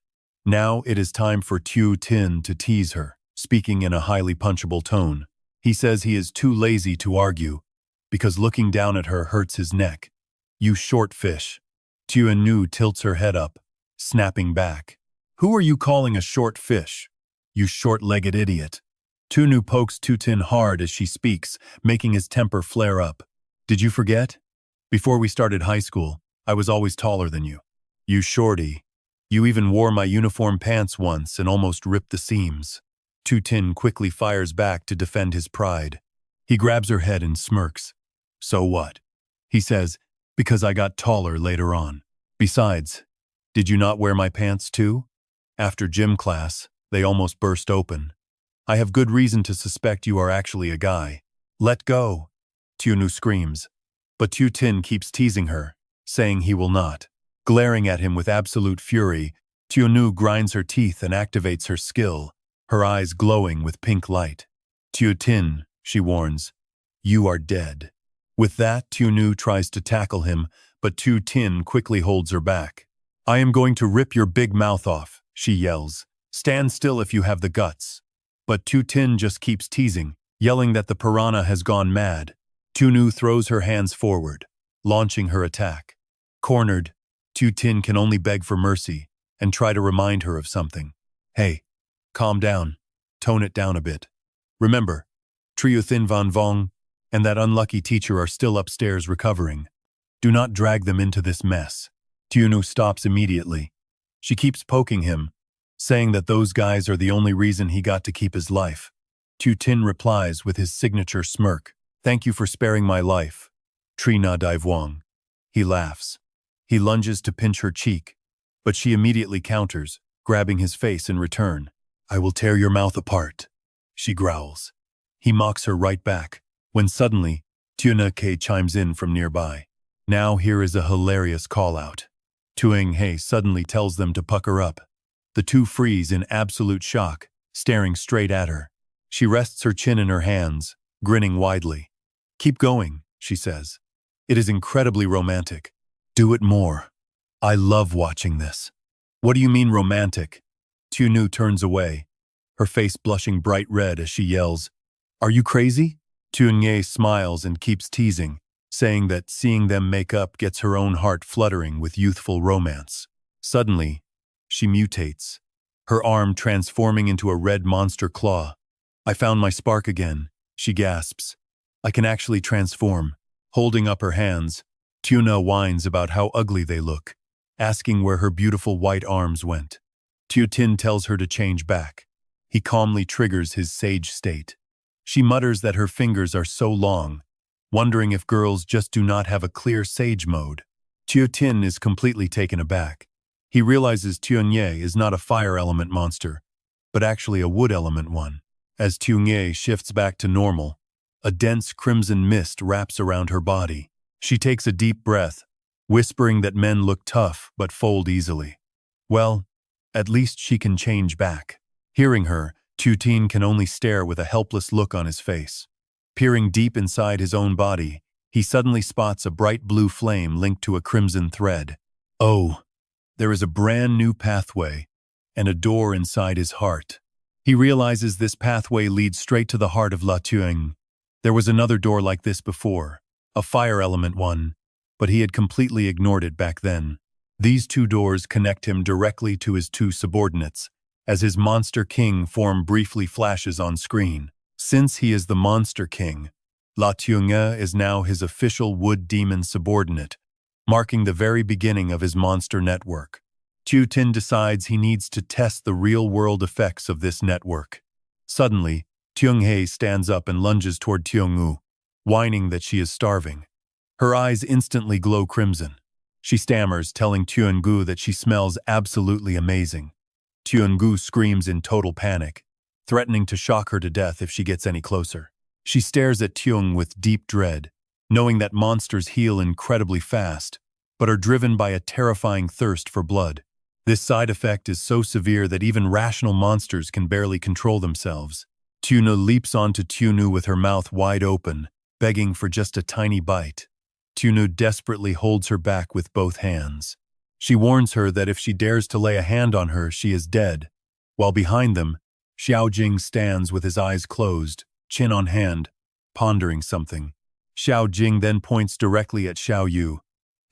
Speaker 1: Now it is time for Tu Tin to tease her, speaking in a highly punchable tone. He says he is too lazy to argue, because looking down at her hurts his neck. You short fish. Tian tilts her head up, snapping back. Who are you calling a short fish? You short-legged idiot. Tu pokes Tu Tin hard as she speaks, making his temper flare up. Did you forget? Before we started high school, I was always taller than you. You shorty. You even wore my uniform pants once and almost ripped the seams. Tu Tin quickly fires back to defend his pride. He grabs her head and smirks. So what? He says, because I got taller later on. Besides, did you not wear my pants too? After gym class, they almost burst open. I have good reason to suspect you are actually a guy. Let go. Tu screams. But Tu Tin keeps teasing her, saying he will not. Glaring at him with absolute fury, Tu grinds her teeth and activates her skill, her eyes glowing with pink light. Tu Tin, she warns, you are dead. With that, Tu tries to tackle him, but Tu Tin quickly holds her back. I am going to rip your big mouth off, she yells. Stand still if you have the guts. But Tu Tin just keeps teasing, yelling that the piranha has gone mad. Tu throws her hands forward, launching her attack. Cornered, Tu Tin can only beg for mercy and try to remind her of something. Hey, calm down. Tone it down a bit. Remember, Trio Thin Van Vong and that unlucky teacher are still upstairs recovering. Do not drag them into this mess. Tu stops immediately. She keeps poking him, saying that those guys are the only reason he got to keep his life. Tu Tin replies with his signature smirk. Thank you for sparing my life. Trina Dai Vuong. He laughs. He lunges to pinch her cheek, but she immediately counters, grabbing his face in return. I will tear your mouth apart, she growls. He mocks her right back, when suddenly, Tuna K chimes in from nearby. Now here is a hilarious call-out. Tuang He suddenly tells them to pucker up. The two freeze in absolute shock, staring straight at her. She rests her chin in her hands, grinning widely. Keep going, she says. It is incredibly romantic. Do it more. I love watching this. What do you mean romantic? Tu turns away, her face blushing bright red as she yells, Are you crazy? Tuang smiles and keeps teasing, saying that seeing them make up gets her own heart fluttering with youthful romance. Suddenly, she mutates, her arm transforming into a red monster claw. I found my spark again, she gasps. I can actually transform. Holding up her hands, Tuna whines about how ugly they look, asking where her beautiful white arms went. Tu Tin tells her to change back. He calmly triggers his sage state. She mutters that her fingers are so long, wondering if girls just do not have a clear sage mode. Tu Tin is completely taken aback. He realizes Tuang is not a fire element monster, but actually a wood element one. As Tuang shifts back to normal, a dense crimson mist wraps around her body. She takes a deep breath, whispering that men look tough but fold easily. Well, at least she can change back. Hearing her, Tu Tin can only stare with a helpless look on his face. Peering deep inside his own body, he suddenly spots a bright blue flame linked to a crimson thread. Oh, there is a brand new pathway and a door inside his heart. He realizes this pathway leads straight to the heart of La Tuang. There was another door like this before, a fire element one, but he had completely ignored it back then. These two doors connect him directly to his two subordinates, as his Monster King form briefly flashes on screen. Since he is the Monster King, La Tuenge is now his official wood demon subordinate, marking the very beginning of his monster network. Tu Tin decides he needs to test the real-world effects of this network. Suddenly, Tuenge stands up and lunges toward Tiong'u, whining that she is starving. Her eyes instantly glow crimson. She stammers, telling Tiong'u that she smells absolutely amazing. Tiong'u screams in total panic, threatening to shock her to death if she gets any closer. She stares at Tiong with deep dread, knowing that monsters heal incredibly fast, but are driven by a terrifying thirst for blood. This side effect is so severe that even rational monsters can barely control themselves. Tuna leaps onto Tunu with her mouth wide open, begging for just a tiny bite. Tunu desperately holds her back with both hands. She warns her that if she dares to lay a hand on her, she is dead. While behind them, Xiao Xing stands with his eyes closed, chin on hand, pondering something. Xiao Xing then points directly at Xiao Yu,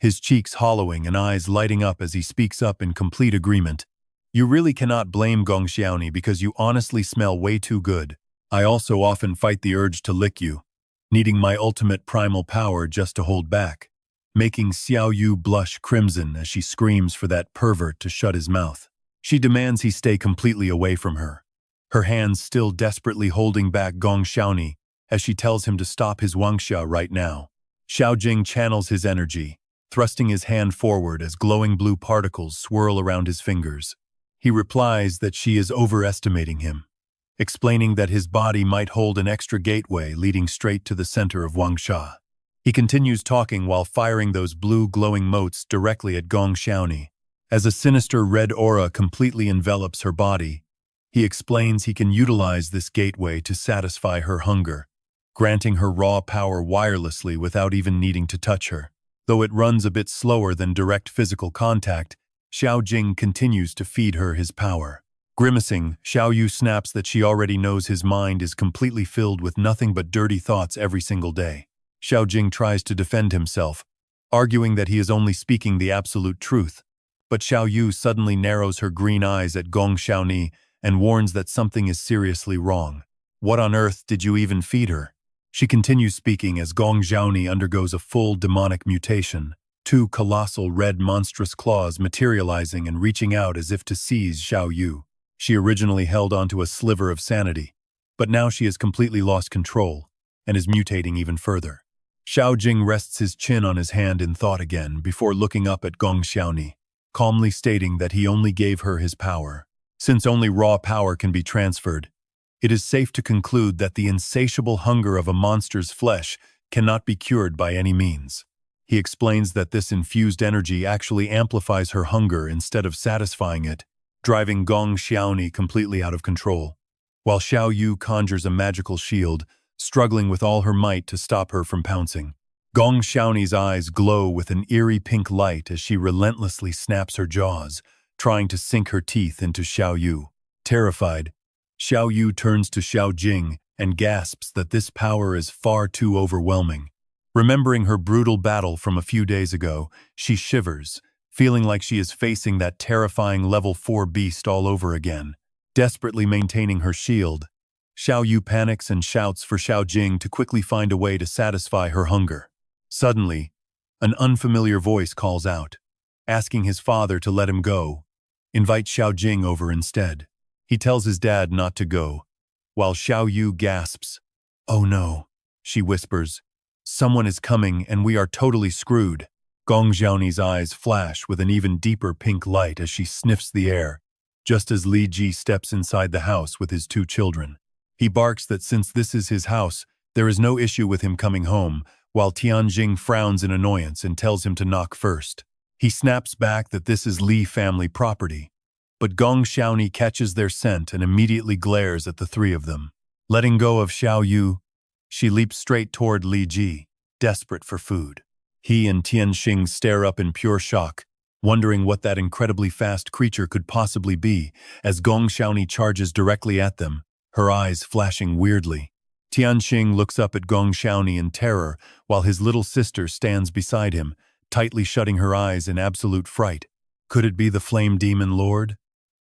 Speaker 1: his cheeks hollowing and eyes lighting up as he speaks up in complete agreement. You really cannot blame Gong Xiaoni because you honestly smell way too good. I also often fight the urge to lick you, needing my ultimate primal power just to hold back, making Xiao Yu blush crimson as she screams for that pervert to shut his mouth. She demands he stay completely away from her, her hands still desperately holding back Gong Xiaoni as she tells him to stop his Wangxia right now. Xiao Jing channels his energy, thrusting his hand forward as glowing blue particles swirl around his fingers. He replies that she is overestimating him, explaining that his body might hold an extra gateway leading straight to the center of Wangxia. He continues talking while firing those blue glowing motes directly at Gong Xiaoni. As a sinister red aura completely envelops her body, he explains he can utilize this gateway to satisfy her hunger, granting her raw power wirelessly without even needing to touch her. Though it runs a bit slower than direct physical contact, Xiao Jing continues to feed her his power. Grimacing, Xiao Yu snaps that she already knows his mind is completely filled with nothing but dirty thoughts every single day. Xiao Jing tries to defend himself, arguing that he is only speaking the absolute truth. But Xiao Yu suddenly narrows her green eyes at Gong Xiaoni and warns that something is seriously wrong. What on earth did you even feed her? She continues speaking as Gong Xiaoni undergoes a full demonic mutation, two colossal red monstrous claws materializing and reaching out as if to seize Xiao Yu. She originally held onto a sliver of sanity, but now she has completely lost control and is mutating even further. Xiao Jing rests his chin on his hand in thought again before looking up at Gong Xiaoni, calmly stating that he only gave her his power. Since only raw power can be transferred, it is safe to conclude that the insatiable hunger of a monster's flesh cannot be cured by any means. He explains that this infused energy actually amplifies her hunger instead of satisfying it, driving Gong Xiaoni completely out of control, while Xiao Yu conjures a magical shield, struggling with all her might to stop her from pouncing. Gong Xiaoni's eyes glow with an eerie pink light as she relentlessly snaps her jaws, trying to sink her teeth into Xiao Yu. Terrified, Xiao Yu turns to Xiao Jing and gasps that this power is far too overwhelming. Remembering her brutal battle from a few days ago, she shivers, feeling like she is facing that terrifying level 4 beast all over again. Desperately maintaining her shield, Xiao Yu panics and shouts for Xiao Jing to quickly find a way to satisfy her hunger. Suddenly, an unfamiliar voice calls out, asking his father to let him go. Invite Xiao Jing over instead. He tells his dad not to go, while Xiao Yu gasps. Oh no, she whispers. Someone is coming and we are totally screwed. Gong Xiaoni's eyes flash with an even deeper pink light as she sniffs the air, just as Li Ji steps inside the house with his two children. He barks that since this is his house, there is no issue with him coming home, while Tianjing frowns in annoyance and tells him to knock first. He snaps back that this is Li family property, but Gong Xiaoni catches their scent and immediately glares at the three of them. Letting go of Xiao Yu, she leaps straight toward Li Ji, desperate for food. He and Tianxing stare up in pure shock, wondering what that incredibly fast creature could possibly be, as Gong Xiaoni charges directly at them, her eyes flashing weirdly. Tianxing looks up at Gong Xiaoni in terror, while his little sister stands beside him, tightly shutting her eyes in absolute fright. Could it be the Flame Demon Lord?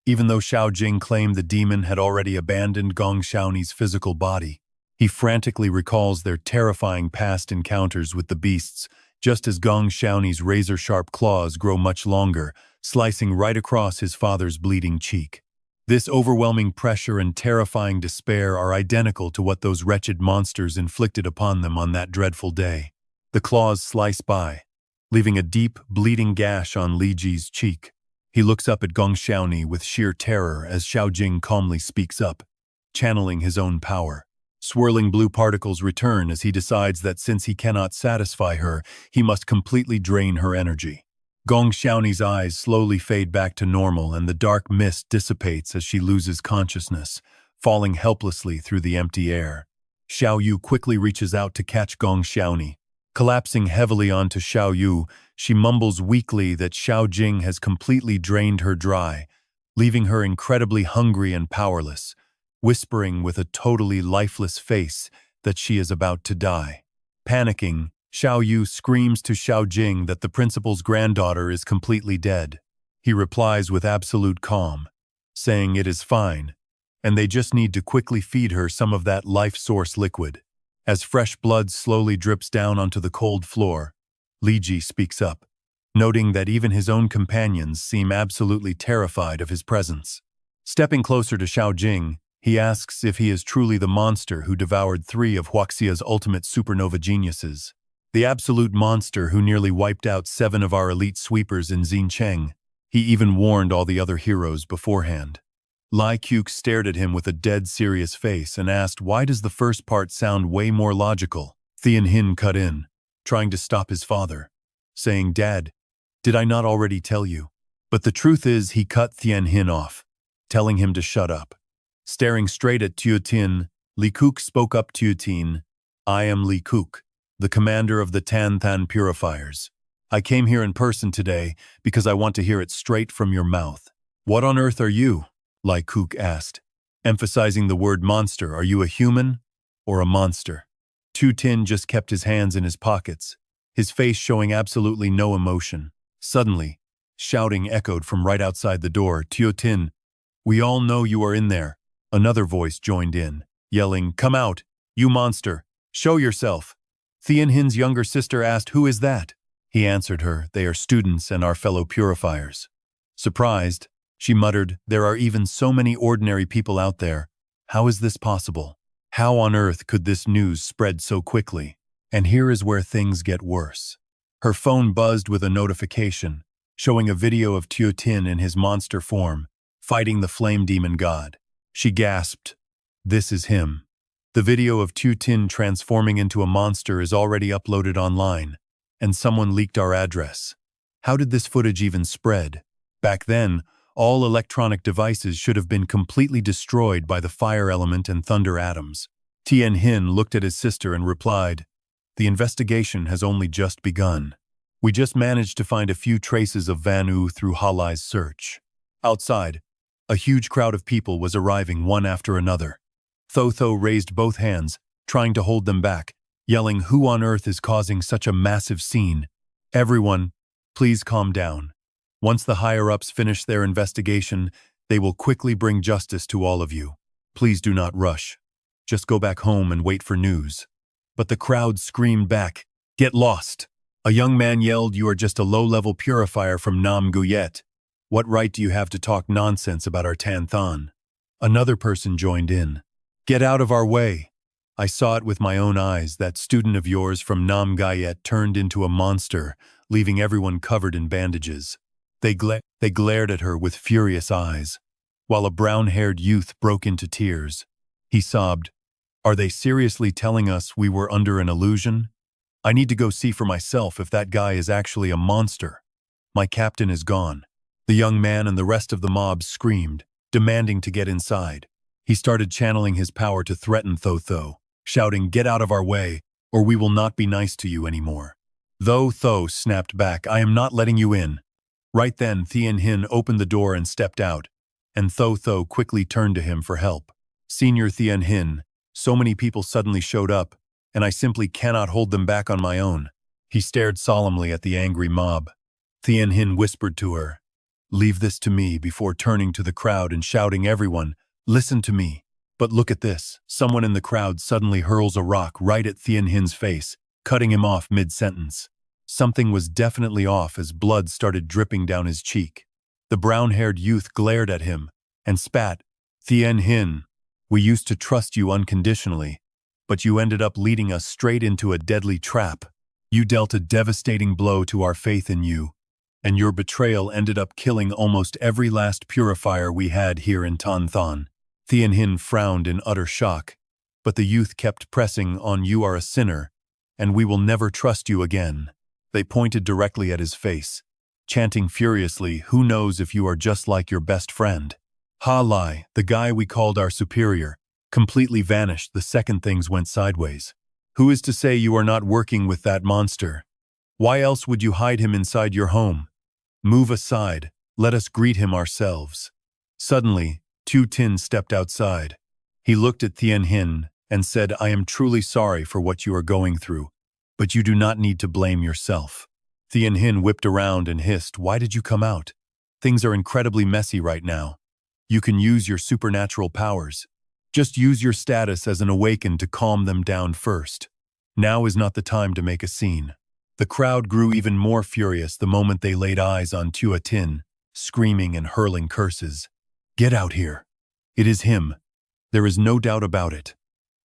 Speaker 1: Even though Xiao Xing claimed the demon had already abandoned Gong Xiaoni's physical body, he frantically recalls their terrifying past encounters with the beasts, just as Gong Xiaoni's razor-sharp claws grow much longer, slicing right across his father's bleeding cheek. This overwhelming pressure and terrifying despair are identical to what those wretched monsters inflicted upon them on that dreadful day. The claws slice by, leaving a deep, bleeding gash on Li Ji's cheek. He looks up at Gong Xiaoni with sheer terror as Xiao Xing calmly speaks up, channeling his own power. Swirling blue particles return as he decides that since he cannot satisfy her, he must completely drain her energy. Gong Xiaoni's eyes slowly fade back to normal and the dark mist dissipates as she loses consciousness, falling helplessly through the empty air. Xiao Yu quickly reaches out to catch Gong Xiaoni. Collapsing heavily onto Xiao Yu, she mumbles weakly that Xiao Xing has completely drained her dry, leaving her incredibly hungry and powerless, whispering with a totally lifeless face that she is about to die. Panicking, Xiao Yu screams to Xiao Xing that the principal's granddaughter is completely dead. He replies with absolute calm, saying it is fine, and they just need to quickly feed her some of that life source liquid. As fresh blood slowly drips down onto the cold floor, Li Ji speaks up, noting that even his own companions seem absolutely terrified of his presence. Stepping closer to Xiao Xing, he asks if he is truly the monster who devoured 3 of Huaxia's ultimate supernova geniuses. The absolute monster who nearly wiped out 7 of our elite sweepers in Xincheng. He even warned all the other heroes beforehand. Lai Qiu stared at him with a dead serious face and asked, why does the first part sound way more logical? Tian Hin cut in, trying to stop his father, saying, Dad, did I not already tell you? But the truth is he cut Tian Hin off, telling him to shut up. Staring straight at Tiu Tin, Li Kuk spoke up. Tiu Tin, I am Li Kuk, the commander of the Tan Than Purifiers. I came here in person today because I want to hear it straight from your mouth. What on earth are you? Lai Kuk asked, emphasizing the word monster. Are you a human or a monster? Tu Tin just kept his hands in his pockets, his face showing absolutely no emotion. Suddenly, shouting echoed from right outside the door. Tu Tin, we all know you are in there. Another voice joined in, yelling, come out, you monster, show yourself. Tian Hin's younger sister asked, who is that? He answered her, they are students and our fellow purifiers. Surprised, she muttered, there are even so many ordinary people out there. How is this possible? How on earth could this news spread so quickly? And here is where things get worse. Her phone buzzed with a notification, showing a video of Tiu Tin in his monster form, fighting the flame demon god. She gasped, this is him. The video of Tiu Tin transforming into a monster is already uploaded online, and someone leaked our address. How did this footage even spread? Back then, all electronic devices should have been completely destroyed by the fire element and thunder atoms. Tian Hin looked at his sister and replied, the investigation has only just begun. We just managed to find a few traces of Van U through Halai's search. Outside, a huge crowd of people was arriving one after another. Tho raised both hands, trying to hold them back, yelling, who on earth is causing such a massive scene? Everyone, please calm down. Once the higher-ups finish their investigation, they will quickly bring justice to all of you. Please do not rush. Just go back home and wait for news. But the crowd screamed back, get lost. A young man yelled, you are just a low-level purifier from Nam Guyet. What right do you have to talk nonsense about our Tan Than? Another person joined in. Get out of our way. I saw it with my own eyes. That student of yours from Nam Guyet turned into a monster, leaving everyone covered in bandages. They glared at her with furious eyes, while a brown-haired youth broke into tears. He sobbed, are they seriously telling us we were under an illusion? I need to go see for myself if that guy is actually a monster. My captain is gone. The young man and the rest of the mob screamed, demanding to get inside. He started channeling his power to threaten Tho, shouting, get out of our way, or we will not be nice to you anymore. Tho snapped back, I am not letting you in. Right then, Tian Hin opened the door and stepped out, and Tho quickly turned to him for help. Senior Tian Hin, so many people suddenly showed up, and I simply cannot hold them back on my own. He stared solemnly at the angry mob. Tian Hin whispered to her, "Leave this to me," before turning to the crowd and shouting, "Everyone, listen to me." But look at this. Someone in the crowd suddenly hurls a rock right at Thien Hin's face, cutting him off mid-sentence. Something was definitely off as blood started dripping down his cheek. The brown-haired youth glared at him and spat, "Thien Hin, we used to trust you unconditionally, but you ended up leading us straight into a deadly trap. You dealt a devastating blow to our faith in you, and your betrayal ended up killing almost every last purifier we had here in Tan. Thien Hin frowned in utter shock, but the youth kept pressing on, "You are a sinner, and we will never trust you again." They pointed directly at his face, chanting furiously, "Who knows if you are just like your best friend?" Ha Lai, the guy we called our superior, completely vanished the second things went sideways. "Who is to say you are not working with that monster? Why else would you hide him inside your home? Move aside, let us greet him ourselves." Suddenly, Tu Tin stepped outside. He looked at Thien Hin and said, "I am truly sorry for what you are going through, but you do not need to blame yourself." Thien Hin whipped around and hissed, "Why did you come out? Things are incredibly messy right now. You can use your supernatural powers. Just use your status as an awakened to calm them down first. Now is not the time to make a scene." The crowd grew even more furious the moment they laid eyes on Tua Tin, screaming and hurling curses. "Get out here. It is him. There is no doubt about it.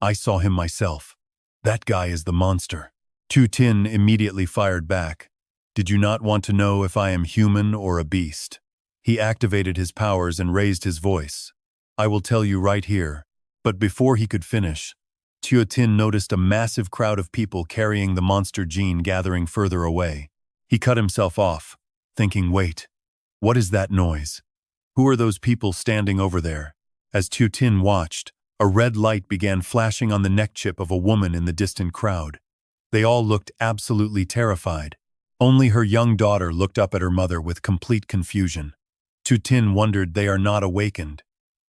Speaker 1: I saw him myself. That guy is the monster." Tu Tin immediately fired back. "Did you not want to know if I am human or a beast?" He activated his powers and raised his voice. "I will tell you right here." But before he could finish, Tu Tin noticed a massive crowd of people carrying the monster gene gathering further away. He cut himself off, thinking, "Wait, what is that noise? Who are those people standing over there?" As Tu Tin watched, a red light began flashing on the neck chip of a woman in the distant crowd. They all looked absolutely terrified. Only her young daughter looked up at her mother with complete confusion. Tu Tin wondered, they are not awakened.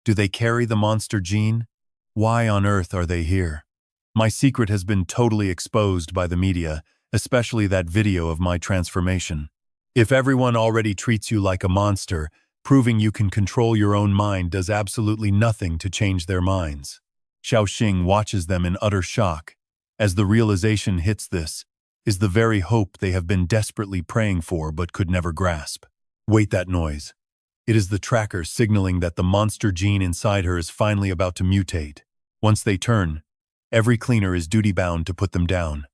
Speaker 1: Do they carry the monster gene? Why on earth are they here? My secret has been totally exposed by the media, especially that video of my transformation. If everyone already treats you like a monster, proving you can control your own mind does absolutely nothing to change their minds. Xiao Xing watches them in utter shock, as the realization hits this is the very hope they have been desperately praying for but could never grasp. Wait, that noise. It is the tracker signaling that the monster gene inside her is finally about to mutate. Once they turn, every cleaner is duty-bound to put them down.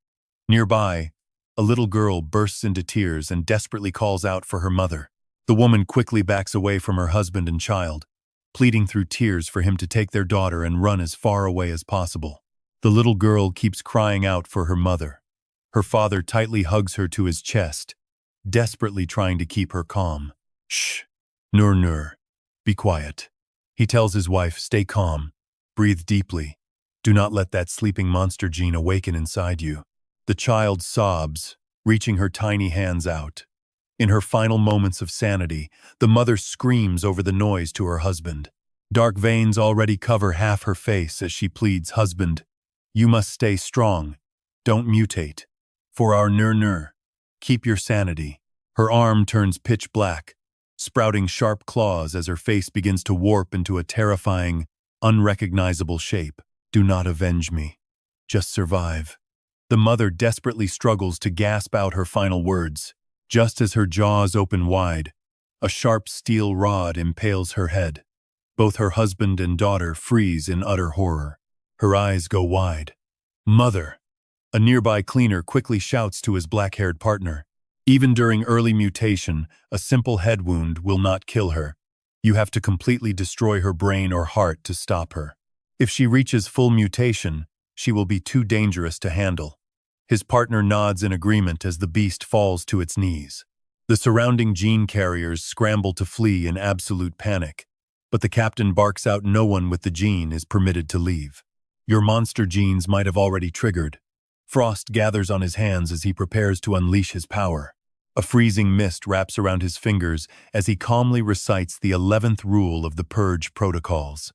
Speaker 1: Nearby, a little girl bursts into tears and desperately calls out for her mother. The woman quickly backs away from her husband and child, pleading through tears for him to take their daughter and run as far away as possible. The little girl keeps crying out for her mother. Her father tightly hugs her to his chest, desperately trying to keep her calm. "Shh, Nur, be quiet." He tells his wife, "Stay calm, breathe deeply. Do not let that sleeping monster gene awaken inside you." The child sobs, reaching her tiny hands out. In her final moments of sanity, the mother screams over the noise to her husband. Dark veins already cover half her face as she pleads, "Husband, you must stay strong. Don't mutate. For our Nur, keep your sanity." Her arm turns pitch black, sprouting sharp claws as her face begins to warp into a terrifying, unrecognizable shape. "Do not avenge me. Just survive." The mother desperately struggles to gasp out her final words. Just as her jaws open wide, a sharp steel rod impales her head. Both her husband and daughter freeze in utter horror. Her eyes go wide. "Mother!" A nearby cleaner quickly shouts to his black-haired partner. "Even during early mutation, a simple head wound will not kill her. You have to completely destroy her brain or heart to stop her. If she reaches full mutation, she will be too dangerous to handle." His partner nods in agreement as the beast falls to its knees. The surrounding gene carriers scramble to flee in absolute panic, but the captain barks out, "No one with the gene is permitted to leave. Your monster genes might have already triggered." Frost gathers on his hands as he prepares to unleash his power. A freezing mist wraps around his fingers as he calmly recites the 11th rule of the Purge protocols.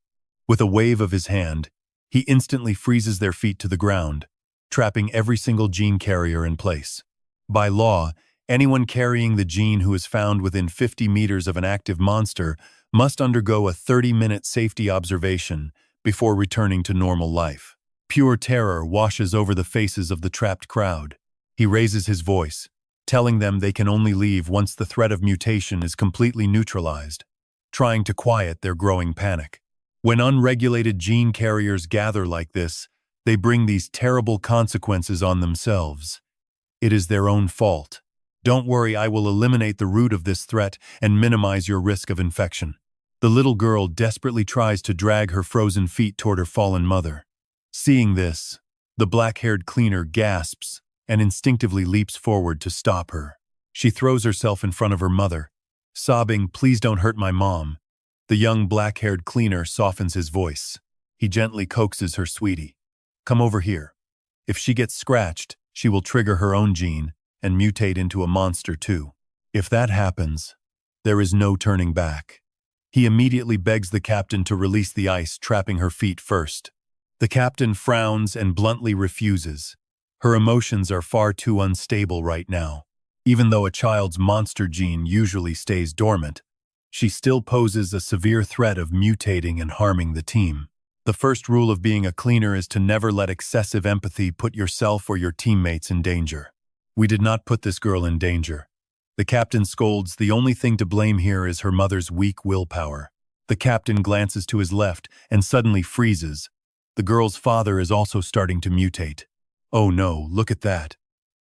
Speaker 1: With a wave of his hand, he instantly freezes their feet to the ground, trapping every single gene carrier in place. By law, Anyone carrying the gene who is found within 50 meters of an active monster must undergo a 30-minute safety observation before returning to normal life. Pure terror washes over the faces of the trapped crowd. He raises his voice, telling them they can only leave once the threat of mutation is completely neutralized, trying to quiet their growing panic. When unregulated gene carriers gather like this, they bring these terrible consequences on themselves. It is their own fault. Don't worry, I will eliminate the root of this threat and minimize your risk of infection. The little girl desperately tries to drag her frozen feet toward her fallen mother. Seeing this, the black-haired cleaner gasps and instinctively leaps forward to stop her. She throws herself in front of her mother, sobbing, "Please don't hurt my mom." The young black-haired cleaner softens his voice. He gently coaxes her, "Sweetie, come over here. If she gets scratched, she will trigger her own gene and mutate into a monster too. If that happens, there is no turning back." He immediately begs the captain to release the ice, trapping her feet first. The captain frowns and bluntly refuses. Her emotions are far too unstable right now. Even though a child's monster gene usually stays dormant, she still poses a severe threat of mutating and harming the team. The first rule of being a cleaner is to never let excessive empathy put yourself or your teammates in danger. We did not put this girl in danger. The captain scolds, "The only thing to blame here is her mother's weak willpower." The captain glances to his left and suddenly freezes. The girl's father is also starting to mutate. Oh no, look at that.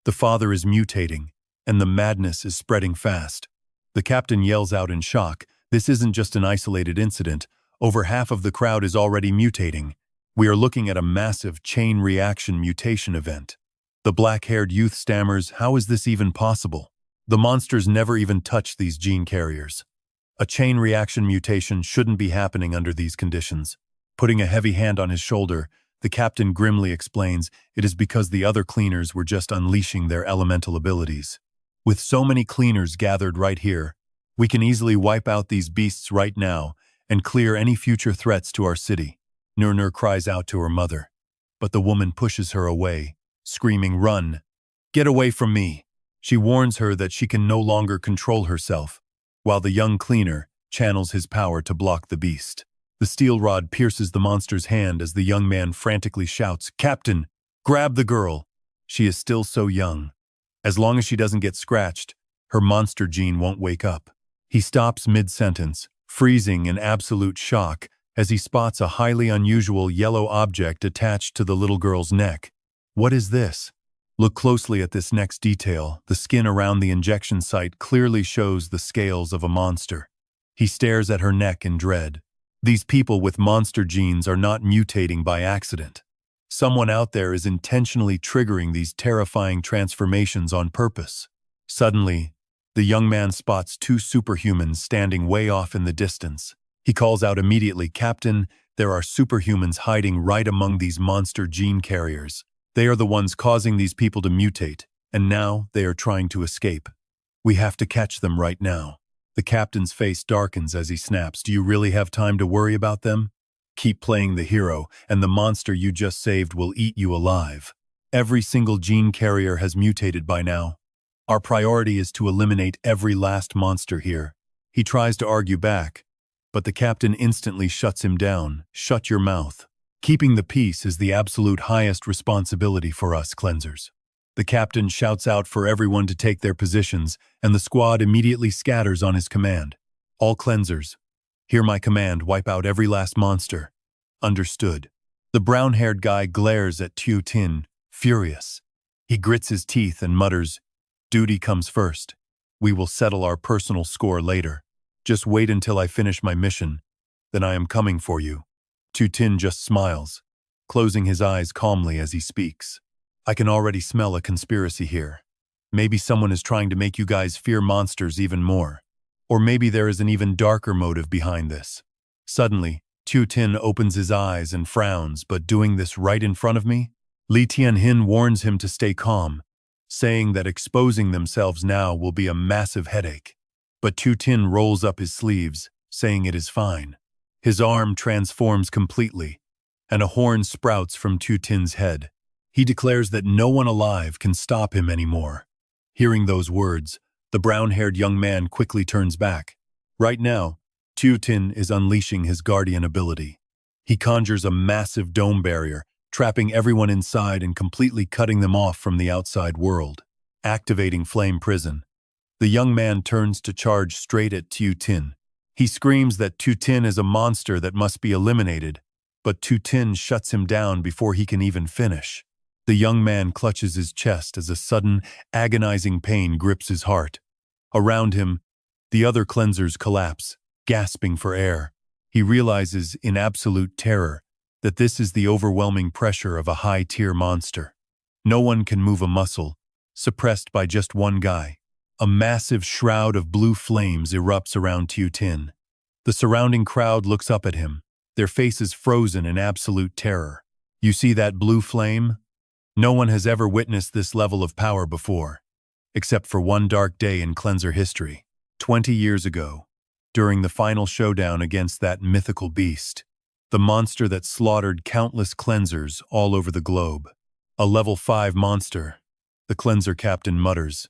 Speaker 1: The father is mutating, and the madness is spreading fast. The captain yells out in shock, "This isn't just an isolated incident. Over half of the crowd is already mutating. We are looking at a massive chain reaction mutation event." The black-haired youth stammers, "How is this even possible? The monsters never even touch these gene carriers. A chain reaction mutation shouldn't be happening under these conditions." Putting a heavy hand on his shoulder, the captain grimly explains, "It is because the other cleaners were just unleashing their elemental abilities. With so many cleaners gathered right here, we can easily wipe out these beasts right now and clear any future threats to our city." Nur cries out to her mother, but the woman pushes her away, screaming, "Run! Get away from me!" She warns her that she can no longer control herself, while the young cleaner channels his power to block the beast. The steel rod pierces the monster's hand as the young man frantically shouts, "Captain, grab the girl! She is still so young. As long as she doesn't get scratched, her monster gene won't wake up." He stops mid-sentence, freezing in absolute shock as he spots a highly unusual yellow object attached to the little girl's neck. What is this? Look closely at this next detail. The skin around the injection site clearly shows the scales of a monster. He stares at her neck in dread. These people with monster genes are not mutating by accident. Someone out there is intentionally triggering these terrifying transformations on purpose. Suddenly, the young man spots two superhumans standing way off in the distance. He calls out immediately, "Captain, there are superhumans hiding right among these monster gene carriers. They are the ones causing these people to mutate, and now they are trying to escape. We have to catch them right now." The captain's face darkens as he snaps, "Do you really have time to worry about them? Keep playing the hero, and the monster you just saved will eat you alive. Every single gene carrier has mutated by now. Our priority is to eliminate every last monster here." He tries to argue back, but the captain instantly shuts him down. "Shut your mouth. Keeping the peace is the absolute highest responsibility for us cleansers." The captain shouts out for everyone to take their positions, and the squad immediately scatters on his command. "All cleansers, hear my command, wipe out every last monster." "Understood." The brown-haired guy glares at Tiu Tin, furious. He grits his teeth and mutters, "Duty comes first. We will settle our personal score later. Just wait until I finish my mission, then I am coming for you." Tiu Tin just smiles, closing his eyes calmly as he speaks. "I can already smell a conspiracy here. Maybe someone is trying to make you guys fear monsters even more. Or maybe there is an even darker motive behind this." Suddenly, Tiu Tin opens his eyes and frowns, "But doing this right in front of me?" Li Tianhin warns him to stay calm, saying that exposing themselves now will be a massive headache. But Tiu Tin rolls up his sleeves, saying it is fine. His arm transforms completely, and a horn sprouts from Tiu Tin's head. He declares that no one alive can stop him anymore. Hearing those words, the brown-haired young man quickly turns back. Right now, Tin is unleashing his guardian ability. He conjures a massive dome barrier, trapping everyone inside and completely cutting them off from the outside world. Activating Flame Prison. The young man turns to charge straight at Tin. He screams that Tin is a monster that must be eliminated, but Tin shuts him down before he can even finish. The young man clutches his chest as a sudden, agonizing pain grips his heart. Around him, the other cleansers collapse, gasping for air. He realizes, in absolute terror, that this is the overwhelming pressure of a high-tier monster. No one can move a muscle, suppressed by just one guy. A massive shroud of blue flames erupts around Tin. The surrounding crowd looks up at him, their faces frozen in absolute terror. You see that blue flame? No one has ever witnessed this level of power before, except for one dark day in cleanser history. 20 years ago, during the final showdown against that mythical beast, the monster that slaughtered countless cleansers all over the globe. A level 5 monster, the cleanser captain mutters,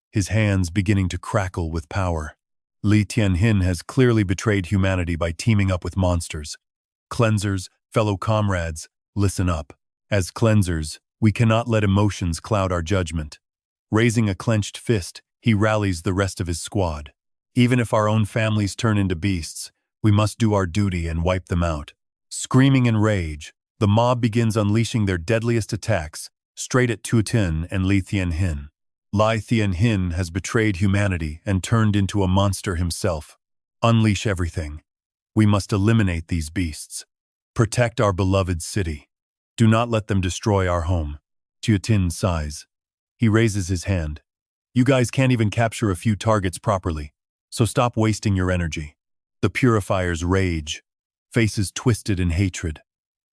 Speaker 1: his hands beginning to crackle with power. Li Tianhin has clearly betrayed humanity by teaming up with monsters. Cleansers, fellow comrades, listen up. As cleansers, we cannot let emotions cloud our judgment. Raising a clenched fist, he rallies the rest of his squad. Even if our own families turn into beasts, we must do our duty and wipe them out. Screaming in rage, the mob begins unleashing their deadliest attacks, straight at Tin and Li Tianhin. Li Tianhin has betrayed humanity and turned into a monster himself. Unleash everything. We must eliminate these beasts. Protect our beloved city. Do not let them destroy our home. Tin sighs. He raises his hand. You guys can't even capture a few targets properly, so stop wasting your energy. The purifiers rage, faces twisted in hatred.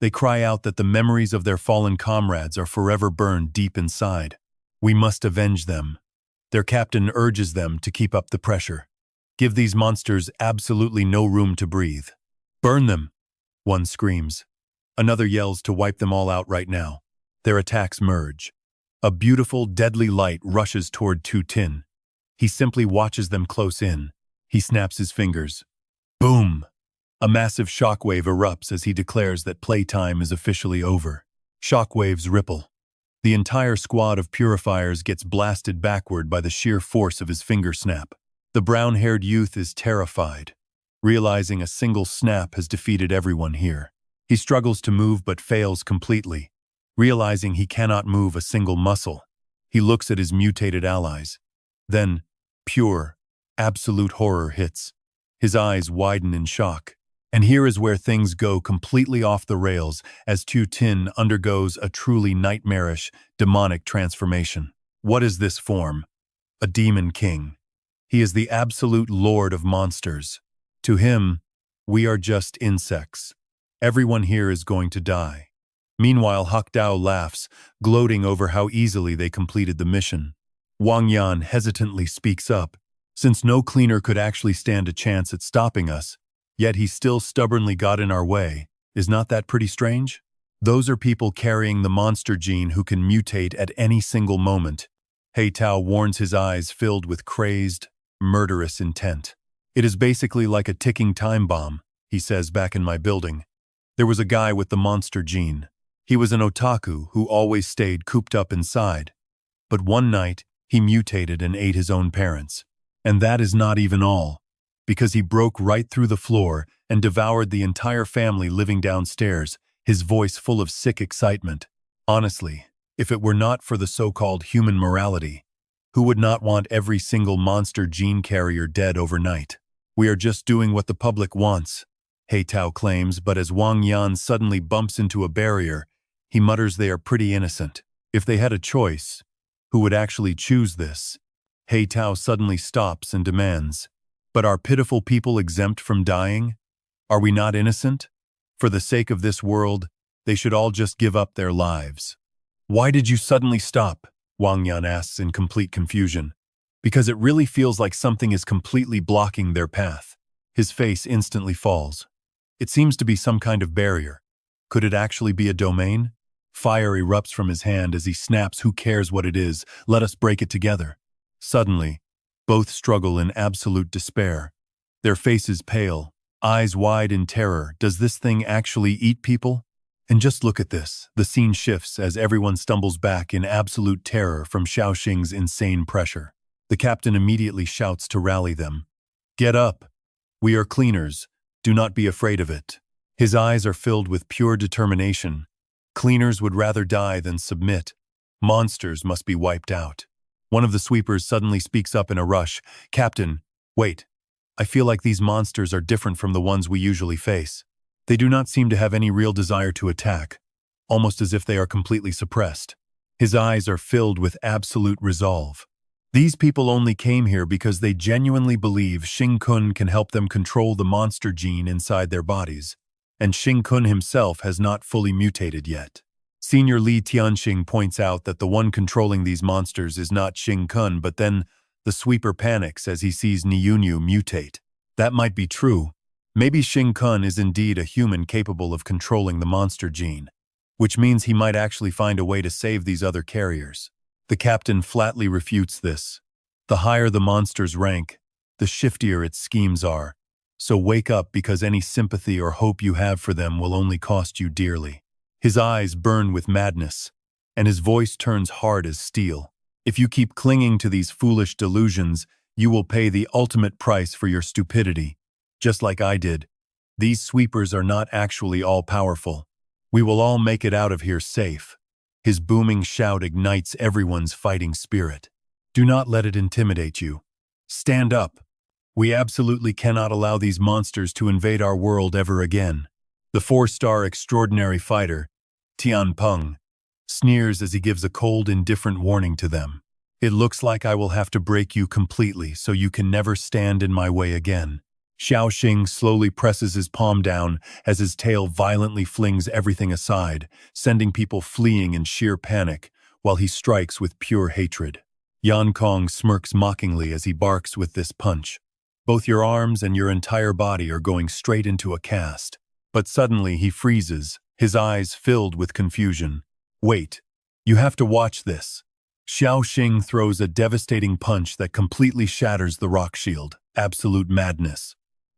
Speaker 1: They cry out that the memories of their fallen comrades are forever burned deep inside. We must avenge them. Their captain urges them to keep up the pressure. Give these monsters absolutely no room to breathe. Burn them, one screams. Another yells to wipe them all out right now. Their attacks merge. A beautiful, deadly light rushes toward Tin. He simply watches them close in. He snaps his fingers. Boom! A massive shockwave erupts as he declares that playtime is officially over. Shockwaves ripple. The entire squad of purifiers gets blasted backward by the sheer force of his finger snap. The brown-haired youth is terrified, realizing a single snap has defeated everyone here. He struggles to move but fails completely. Realizing he cannot move a single muscle, he looks at his mutated allies. Then, pure, absolute horror hits. His eyes widen in shock. And here is where things go completely off the rails as Tin undergoes a truly nightmarish, demonic transformation. What is this form? A demon king. He is the absolute lord of monsters. To him, we are just insects. Everyone here is going to die. Meanwhile, Hak Dao laughs, gloating over how easily they completed the mission. Wang Yan hesitantly speaks up. Since no cleaner could actually stand a chance at stopping us, yet he still stubbornly got in our way, is not that pretty strange? Those are people carrying the monster gene who can mutate at any single moment. He Tao warns, his eyes filled with crazed, murderous intent. It is basically like a ticking time bomb, he says back in my building. There was a guy with the monster gene. He was an otaku who always stayed cooped up inside. But one night, he mutated and ate his own parents. And that is not even all, because he broke right through the floor and devoured the entire family living downstairs, his voice full of sick excitement. Honestly, if it were not for the so-called human morality, who would not want every single monster gene carrier dead overnight? We are just doing what the public wants, He Tao claims, but as Wang Yan suddenly bumps into a barrier, he mutters they are pretty innocent. If they had a choice, who would actually choose this? He Tao suddenly stops and demands, but are pitiful people exempt from dying? Are we not innocent? For the sake of this world, they should all just give up their lives. Why did you suddenly stop? Wang Yan asks in complete confusion. Because it really feels like something is completely blocking their path. His face instantly falls. It seems to be some kind of barrier. Could it actually be a domain? Fire erupts from his hand as he snaps, who cares what it is, let us break it together. Suddenly, both struggle in absolute despair. Their faces pale, eyes wide in terror. Does this thing actually eat people? And just look at this. The scene shifts as everyone stumbles back in absolute terror from Xiao Xing's insane pressure. The captain immediately shouts to rally them. Get up! We are cleaners. Do not be afraid of it. His eyes are filled with pure determination. Cleaners would rather die than submit. Monsters must be wiped out. One of the sweepers suddenly speaks up in a rush. Captain, wait. I feel like these monsters are different from the ones we usually face. They do not seem to have any real desire to attack, almost as if they are completely suppressed. His eyes are filled with absolute resolve. These people only came here because they genuinely believe Xing Kun can help them control the monster gene inside their bodies, and Xing Kun himself has not fully mutated yet. Senior Li Tianxing points out that the one controlling these monsters is not Xing Kun, but then the sweeper panics as he sees Niunyu mutate. That might be true. Maybe Xing Kun is indeed a human capable of controlling the monster gene, which means he might actually find a way to save these other carriers. The captain flatly refutes this. The higher the monster's rank, the shiftier its schemes are. So wake up, because any sympathy or hope you have for them will only cost you dearly. His eyes burn with madness, and his voice turns hard as steel. If you keep clinging to these foolish delusions, you will pay the ultimate price for your stupidity, just like I did. These sweepers are not actually all-powerful. We will all make it out of here safe. His booming shout ignites everyone's fighting spirit. Do not let it intimidate you. Stand up. We absolutely cannot allow these monsters to invade our world ever again. The 4-star extraordinary fighter, Tian Peng, sneers as he gives a cold, indifferent warning to them. It looks like I will have to break you completely so you can never stand in my way again. Xiao Xing slowly presses his palm down as his tail violently flings everything aside, sending people fleeing in sheer panic, while he strikes with pure hatred. Yan Kong smirks mockingly as he barks with this punch. Both your arms and your entire body are going straight into a cast. But suddenly he freezes, his eyes filled with confusion. Wait, you have to watch this. Xiao Xing throws a devastating punch that completely shatters the rock shield. Absolute madness.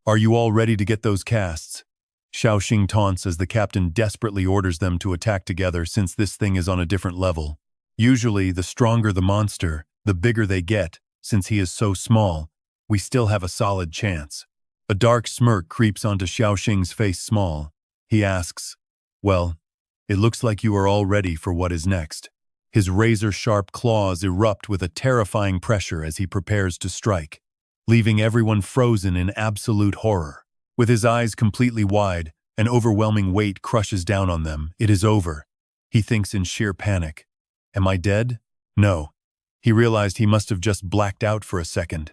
Speaker 1: Are you all ready to get those casts? Xiao Xing taunts as the captain desperately orders them to attack together, since this thing is on a different level. Usually, the stronger the monster, the bigger they get. Since he is so small, we still have a solid chance. A dark smirk creeps onto Xiao Xing's face. Small. He asks, well, it looks like you are all ready for what is next. His razor-sharp claws erupt with a terrifying pressure as he prepares to strike, leaving everyone frozen in absolute horror. With his eyes completely wide, an overwhelming weight crushes down on them. It is over. He thinks in sheer panic. Am I dead? No. He realized he must have just blacked out for a second.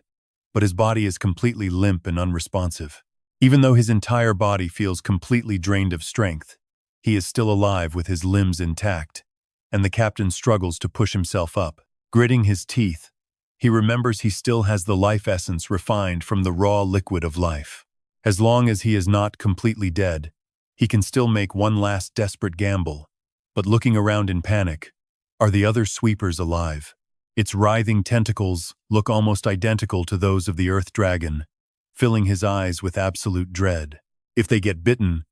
Speaker 1: But his body is completely limp and unresponsive. Even though his entire body feels completely drained of strength, he is still alive with his limbs intact, and the captain struggles to push himself up. Gritting his teeth, he remembers he still has the life essence refined from the raw liquid of life. As long as he is not completely dead, he can still make one last desperate gamble. But looking around in panic, are the other sweepers alive? Its writhing tentacles look almost identical to those of the Earth Dragon, filling his eyes with absolute dread. If they get bitten,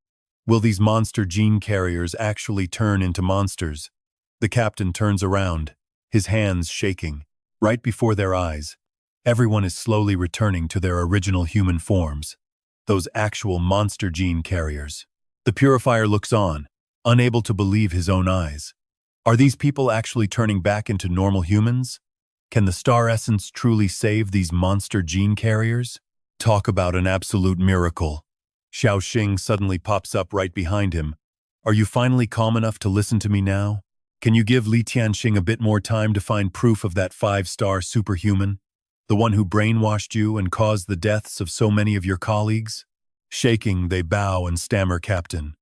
Speaker 1: will these monster gene carriers actually turn into monsters? The captain turns around, his hands shaking. Right before their eyes, everyone is slowly returning to their original human forms, those actual monster gene carriers. The purifier looks on, unable to believe his own eyes. Are these people actually turning back into normal humans? Can the star essence truly save these monster gene carriers? Talk about an absolute miracle. Xiao Xing suddenly pops up right behind him. Are you finally calm enough to listen to me now? Can you give Li Tianxing a bit more time to find proof of that 5-star superhuman? The one who brainwashed you and caused the deaths of so many of your colleagues? Shaking, they bow and stammer, Captain.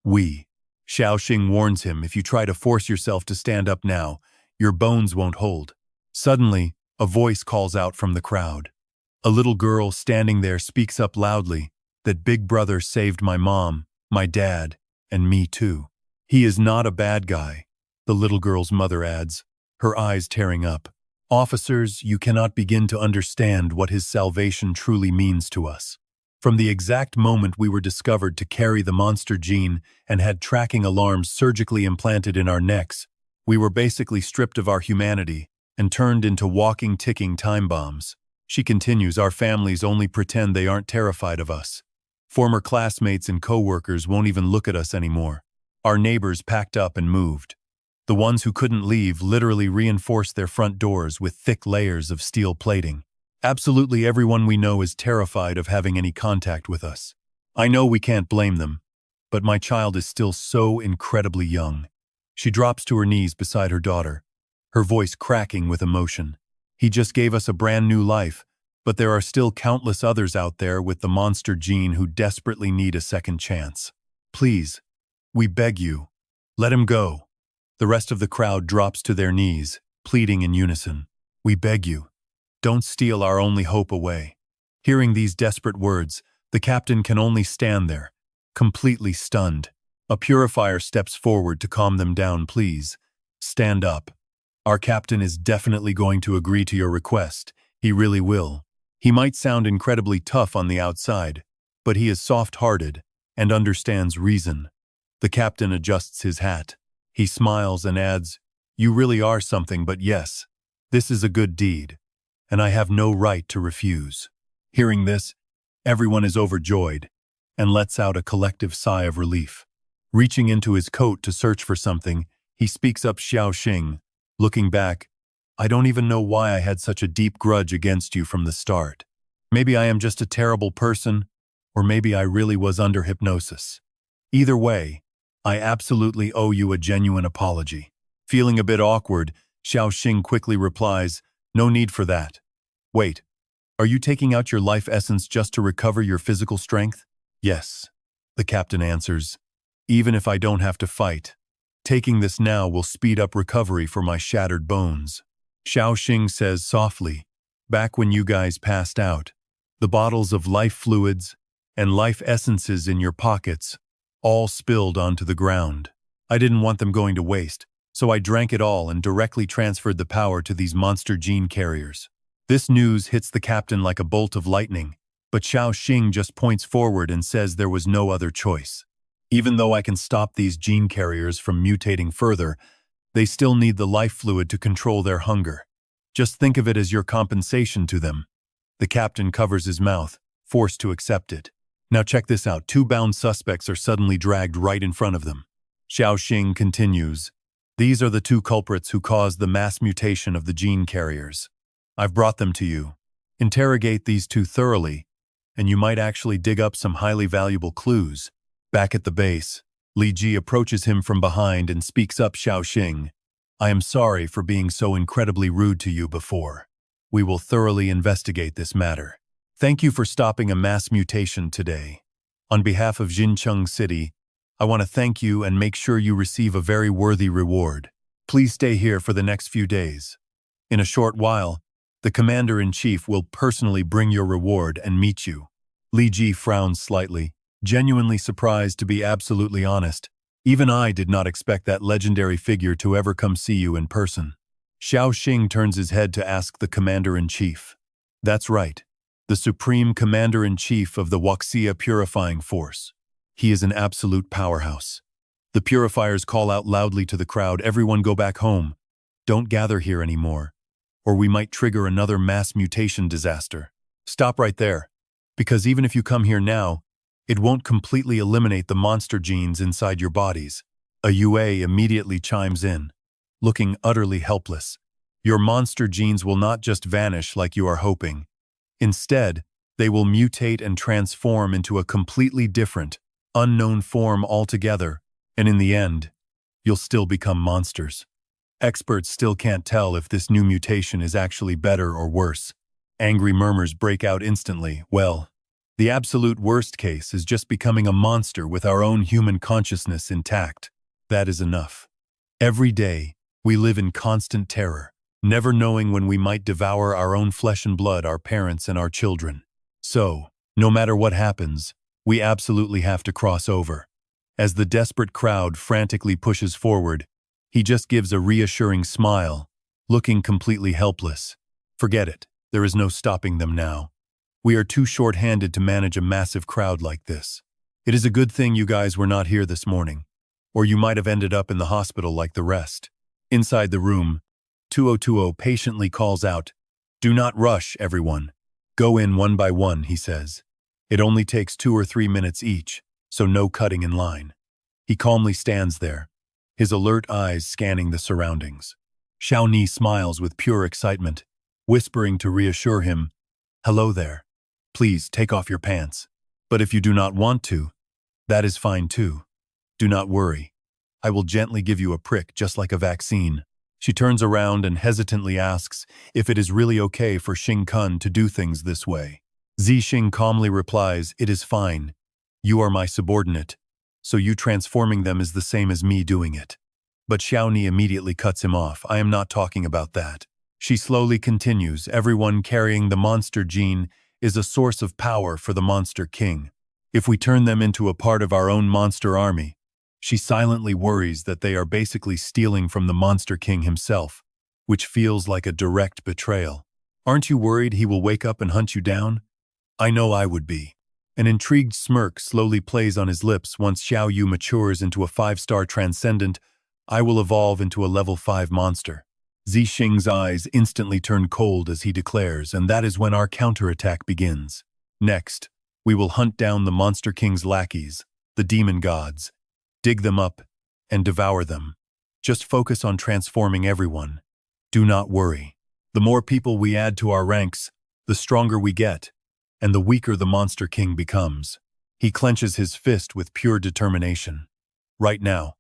Speaker 1: We. Xiao Xing warns him, if you try to force yourself to stand up now, your bones won't hold. Suddenly, a voice calls out from the crowd. A little girl standing there speaks up loudly that Big Brother saved my mom, my dad, and me too. He is not a bad guy, the little girl's mother adds, her eyes tearing up. Officers, you cannot begin to understand what his salvation truly means to us. From the exact moment we were discovered to carry the monster gene and had tracking alarms surgically implanted in our necks, we were basically stripped of our humanity and turned into walking, ticking time bombs. She continues, our families only pretend they aren't terrified of us. Former classmates and co-workers won't even look at us anymore. Our neighbors packed up and moved. The ones who couldn't leave literally reinforced their front doors with thick layers of steel plating. Absolutely everyone we know is terrified of having any contact with us. I know we can't blame them, but my child is still so incredibly young. She drops to her knees beside her daughter, her voice cracking with emotion. He just gave us a brand new life, but there are still countless others out there with the monster gene who desperately need a second chance. Please, we beg you, let him go. The rest of the crowd drops to their knees, pleading in unison. We beg you, don't steal our only hope away. Hearing these desperate words, the captain can only stand there, completely stunned. A purifier steps forward to calm them down. Please, stand up. Our captain is definitely going to agree to your request. He really will. He might sound incredibly tough on the outside, but he is soft-hearted and understands reason. The captain adjusts his hat. He smiles and adds, you really are something, but yes, this is a good deed, and I have no right to refuse. Hearing this, everyone is overjoyed and lets out a collective sigh of relief. Reaching into his coat to search for something, he speaks up, Xiao Xing. Looking back, I don't even know why I had such a deep grudge against you from the start. Maybe I am just a terrible person, or maybe I really was under hypnosis. Either way, I absolutely owe you a genuine apology. Feeling a bit awkward, Xiao Xing quickly replies, no need for that. Wait, are you taking out your life essence just to recover your physical strength? Yes, the captain answers, even if I don't have to fight. Taking this now will speed up recovery for my shattered bones. Xiao Xing says softly, back when you guys passed out, the bottles of life fluids and life essences in your pockets all spilled onto the ground. I didn't want them going to waste, so I drank it all and directly transferred the power to these monster gene carriers. This news hits the captain like a bolt of lightning, but Xiao Xing just points forward and says there was no other choice. Even though I can stop these gene carriers from mutating further, they still need the life fluid to control their hunger. Just think of it as your compensation to them. The captain covers his mouth, forced to accept it. Now check this out. 2 bound suspects are suddenly dragged right in front of them. Xiao Xing continues, these are the 2 culprits who caused the mass mutation of the gene carriers. I've brought them to you. Interrogate these 2 thoroughly, and you might actually dig up some highly valuable clues. Back at the base, Li Ji approaches him from behind and speaks up, Xiao Xing. I am sorry for being so incredibly rude to you before. We will thoroughly investigate this matter. Thank you for stopping a mass mutation today. On behalf of Jincheng City, I want to thank you and make sure you receive a very worthy reward. Please stay here for the next few days. In a short while, the Commander-in-Chief will personally bring your reward and meet you. Li Ji frowns slightly, genuinely surprised to be absolutely honest. Even I did not expect that legendary figure to ever come see you in person. Xiao Xing turns his head to ask the Commander-in-Chief. That's right, the Supreme Commander-in-Chief of the Wuxia Purifying Force. He is an absolute powerhouse. The purifiers call out loudly to the crowd, everyone go back home. Don't gather here anymore, or we might trigger another mass mutation disaster. Stop right there, because even if you come here now, it won't completely eliminate the monster genes inside your bodies. A Yue immediately chimes in, looking utterly helpless. Your monster genes will not just vanish like you are hoping. Instead, they will mutate and transform into a completely different, unknown form altogether, and in the end, you'll still become monsters. Experts still can't tell if this new mutation is actually better or worse. Angry murmurs break out instantly. Well, the absolute worst case is just becoming a monster with our own human consciousness intact. That is enough. Every day, we live in constant terror, never knowing when we might devour our own flesh and blood, our parents and our children. So, no matter what happens, we absolutely have to cross over. As the desperate crowd frantically pushes forward, he just gives a reassuring smile looking completely helpless. Forget it. There is no stopping them now. We are too short-handed to manage a massive crowd like this. It is a good thing you guys were not here this morning, or you might have ended up in the hospital like the rest. Inside the room, 2020 patiently calls out, "Do not rush, everyone. Go in one by one," he says. It only takes 2 or 3 minutes each, so no cutting in line. He calmly stands there, his alert eyes scanning the surroundings. Xiao Ni smiles with pure excitement, whispering to reassure him, "Hello there. Please take off your pants. But if you do not want to, that is fine too. Do not worry. I will gently give you a prick just like a vaccine." She turns around and hesitantly asks if it is really okay for Xing Kun to do things this way. Xing calmly replies, "It is fine. You are my subordinate, so you transforming them is the same as me doing it." But Xiao Ni immediately cuts him off. "I am not talking about that." She slowly continues, "Everyone carrying the monster gene is a source of power for the Monster King. If we turn them into a part of our own monster army," she silently worries that they are basically stealing from the Monster King himself, which feels like a direct betrayal. "Aren't you worried he will wake up and hunt you down?" "I know I would be." An intrigued smirk slowly plays on his lips. "Once Xiao Yu matures into a 5-star transcendent, I will evolve into a level 5 monster." Xing's eyes instantly turn cold as he declares, "And that is when our counterattack begins. Next, we will hunt down the Monster King's lackeys, the demon gods, dig them up, and devour them. Just focus on transforming everyone. Do not worry. The more people we add to our ranks, the stronger we get, and the weaker the Monster King becomes." He clenches his fist with pure determination. "Right now,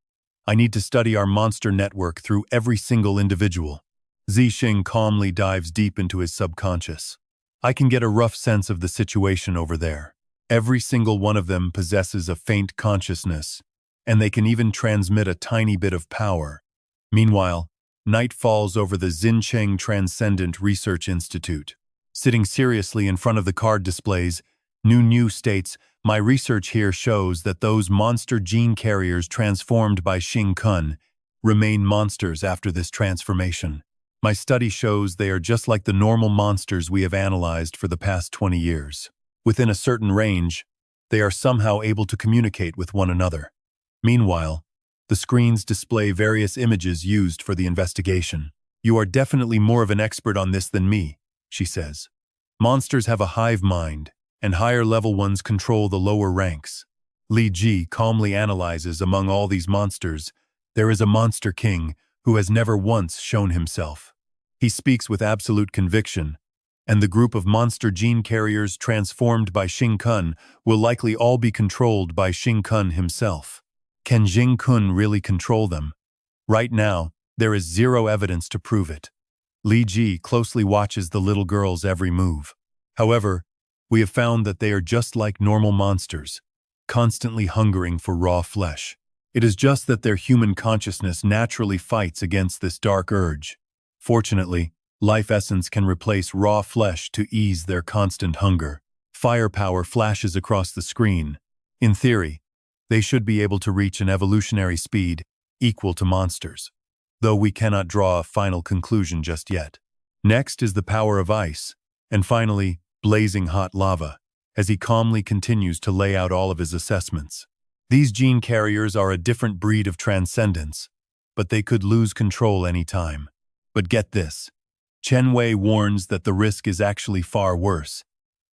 Speaker 1: I need to study our monster network through every single individual." Xing calmly dives deep into his subconscious. "I can get a rough sense of the situation over there. Every single one of them possesses a faint consciousness, and they can even transmit a tiny bit of power." Meanwhile, night falls over the Xincheng Transcendent Research Institute. Sitting seriously in front of the card displays, Nu states, "My research here shows that those monster gene carriers transformed by Xing Kun remain monsters after this transformation. My study shows they are just like the normal monsters we have analyzed for the past 20 years. Within a certain range, they are somehow able to communicate with one another." Meanwhile, the screens display various images used for the investigation. "You are definitely more of an expert on this than me," she says. "Monsters have a hive mind, and higher-level ones control the lower ranks." Li Ji calmly analyzes, "Among all these monsters, there is a Monster King who has never once shown himself. He speaks with absolute conviction, and the group of monster gene carriers transformed by Xing Kun will likely all be controlled by Xing Kun himself. Can Xing Kun really control them? Right now, there is zero evidence to prove it." Li Ji closely watches the little girl's every move. "However, we have found that they are just like normal monsters, constantly hungering for raw flesh. It is just that their human consciousness naturally fights against this dark urge. Fortunately, life essence can replace raw flesh to ease their constant hunger. Firepower flashes across the screen. In theory, they should be able to reach an evolutionary speed equal to monsters, though we cannot draw a final conclusion just yet. Next is the power of ice, and finally, blazing hot lava, as he calmly continues to lay out all of his assessments. These gene carriers are a different breed of transcendence, but they could lose control any time. But get this, Chen Wei warns that the risk is actually far worse,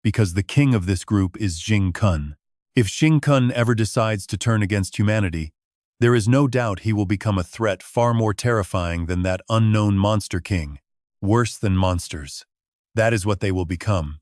Speaker 1: because the king of this group is Xing Kun. If Xing Kun ever decides to turn against humanity, there is no doubt he will become a threat far more terrifying than that unknown Monster King. Worse than monsters. That is what they will become."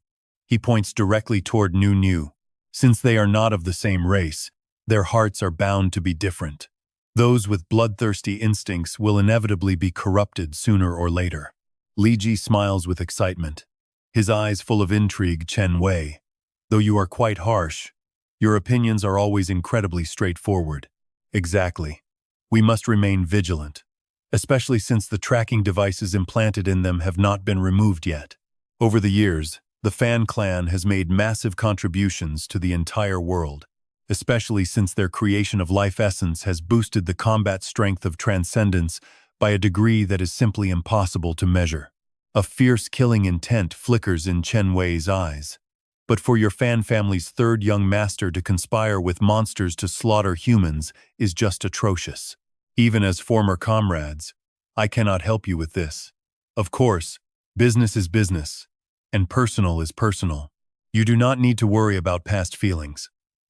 Speaker 1: He points directly toward Nu. "Since they are not of the same race, their hearts are bound to be different. Those with bloodthirsty instincts will inevitably be corrupted sooner or later." Li Ji smiles with excitement, his eyes full of intrigue. "Chen Wei, though you are quite harsh, your opinions are always incredibly straightforward." "Exactly. We must remain vigilant, especially since the tracking devices implanted in them have not been removed yet. Over the years, the Fan clan has made massive contributions to the entire world, especially since their creation of life essence has boosted the combat strength of transcendence by a degree that is simply impossible to measure. A fierce killing intent flickers in Chen Wei's eyes. But for your fan family's third young master to conspire with monsters to slaughter humans is just atrocious. Even as former comrades, I cannot help you with this. Of course, business is business, and personal is personal. You do not need to worry about past feelings.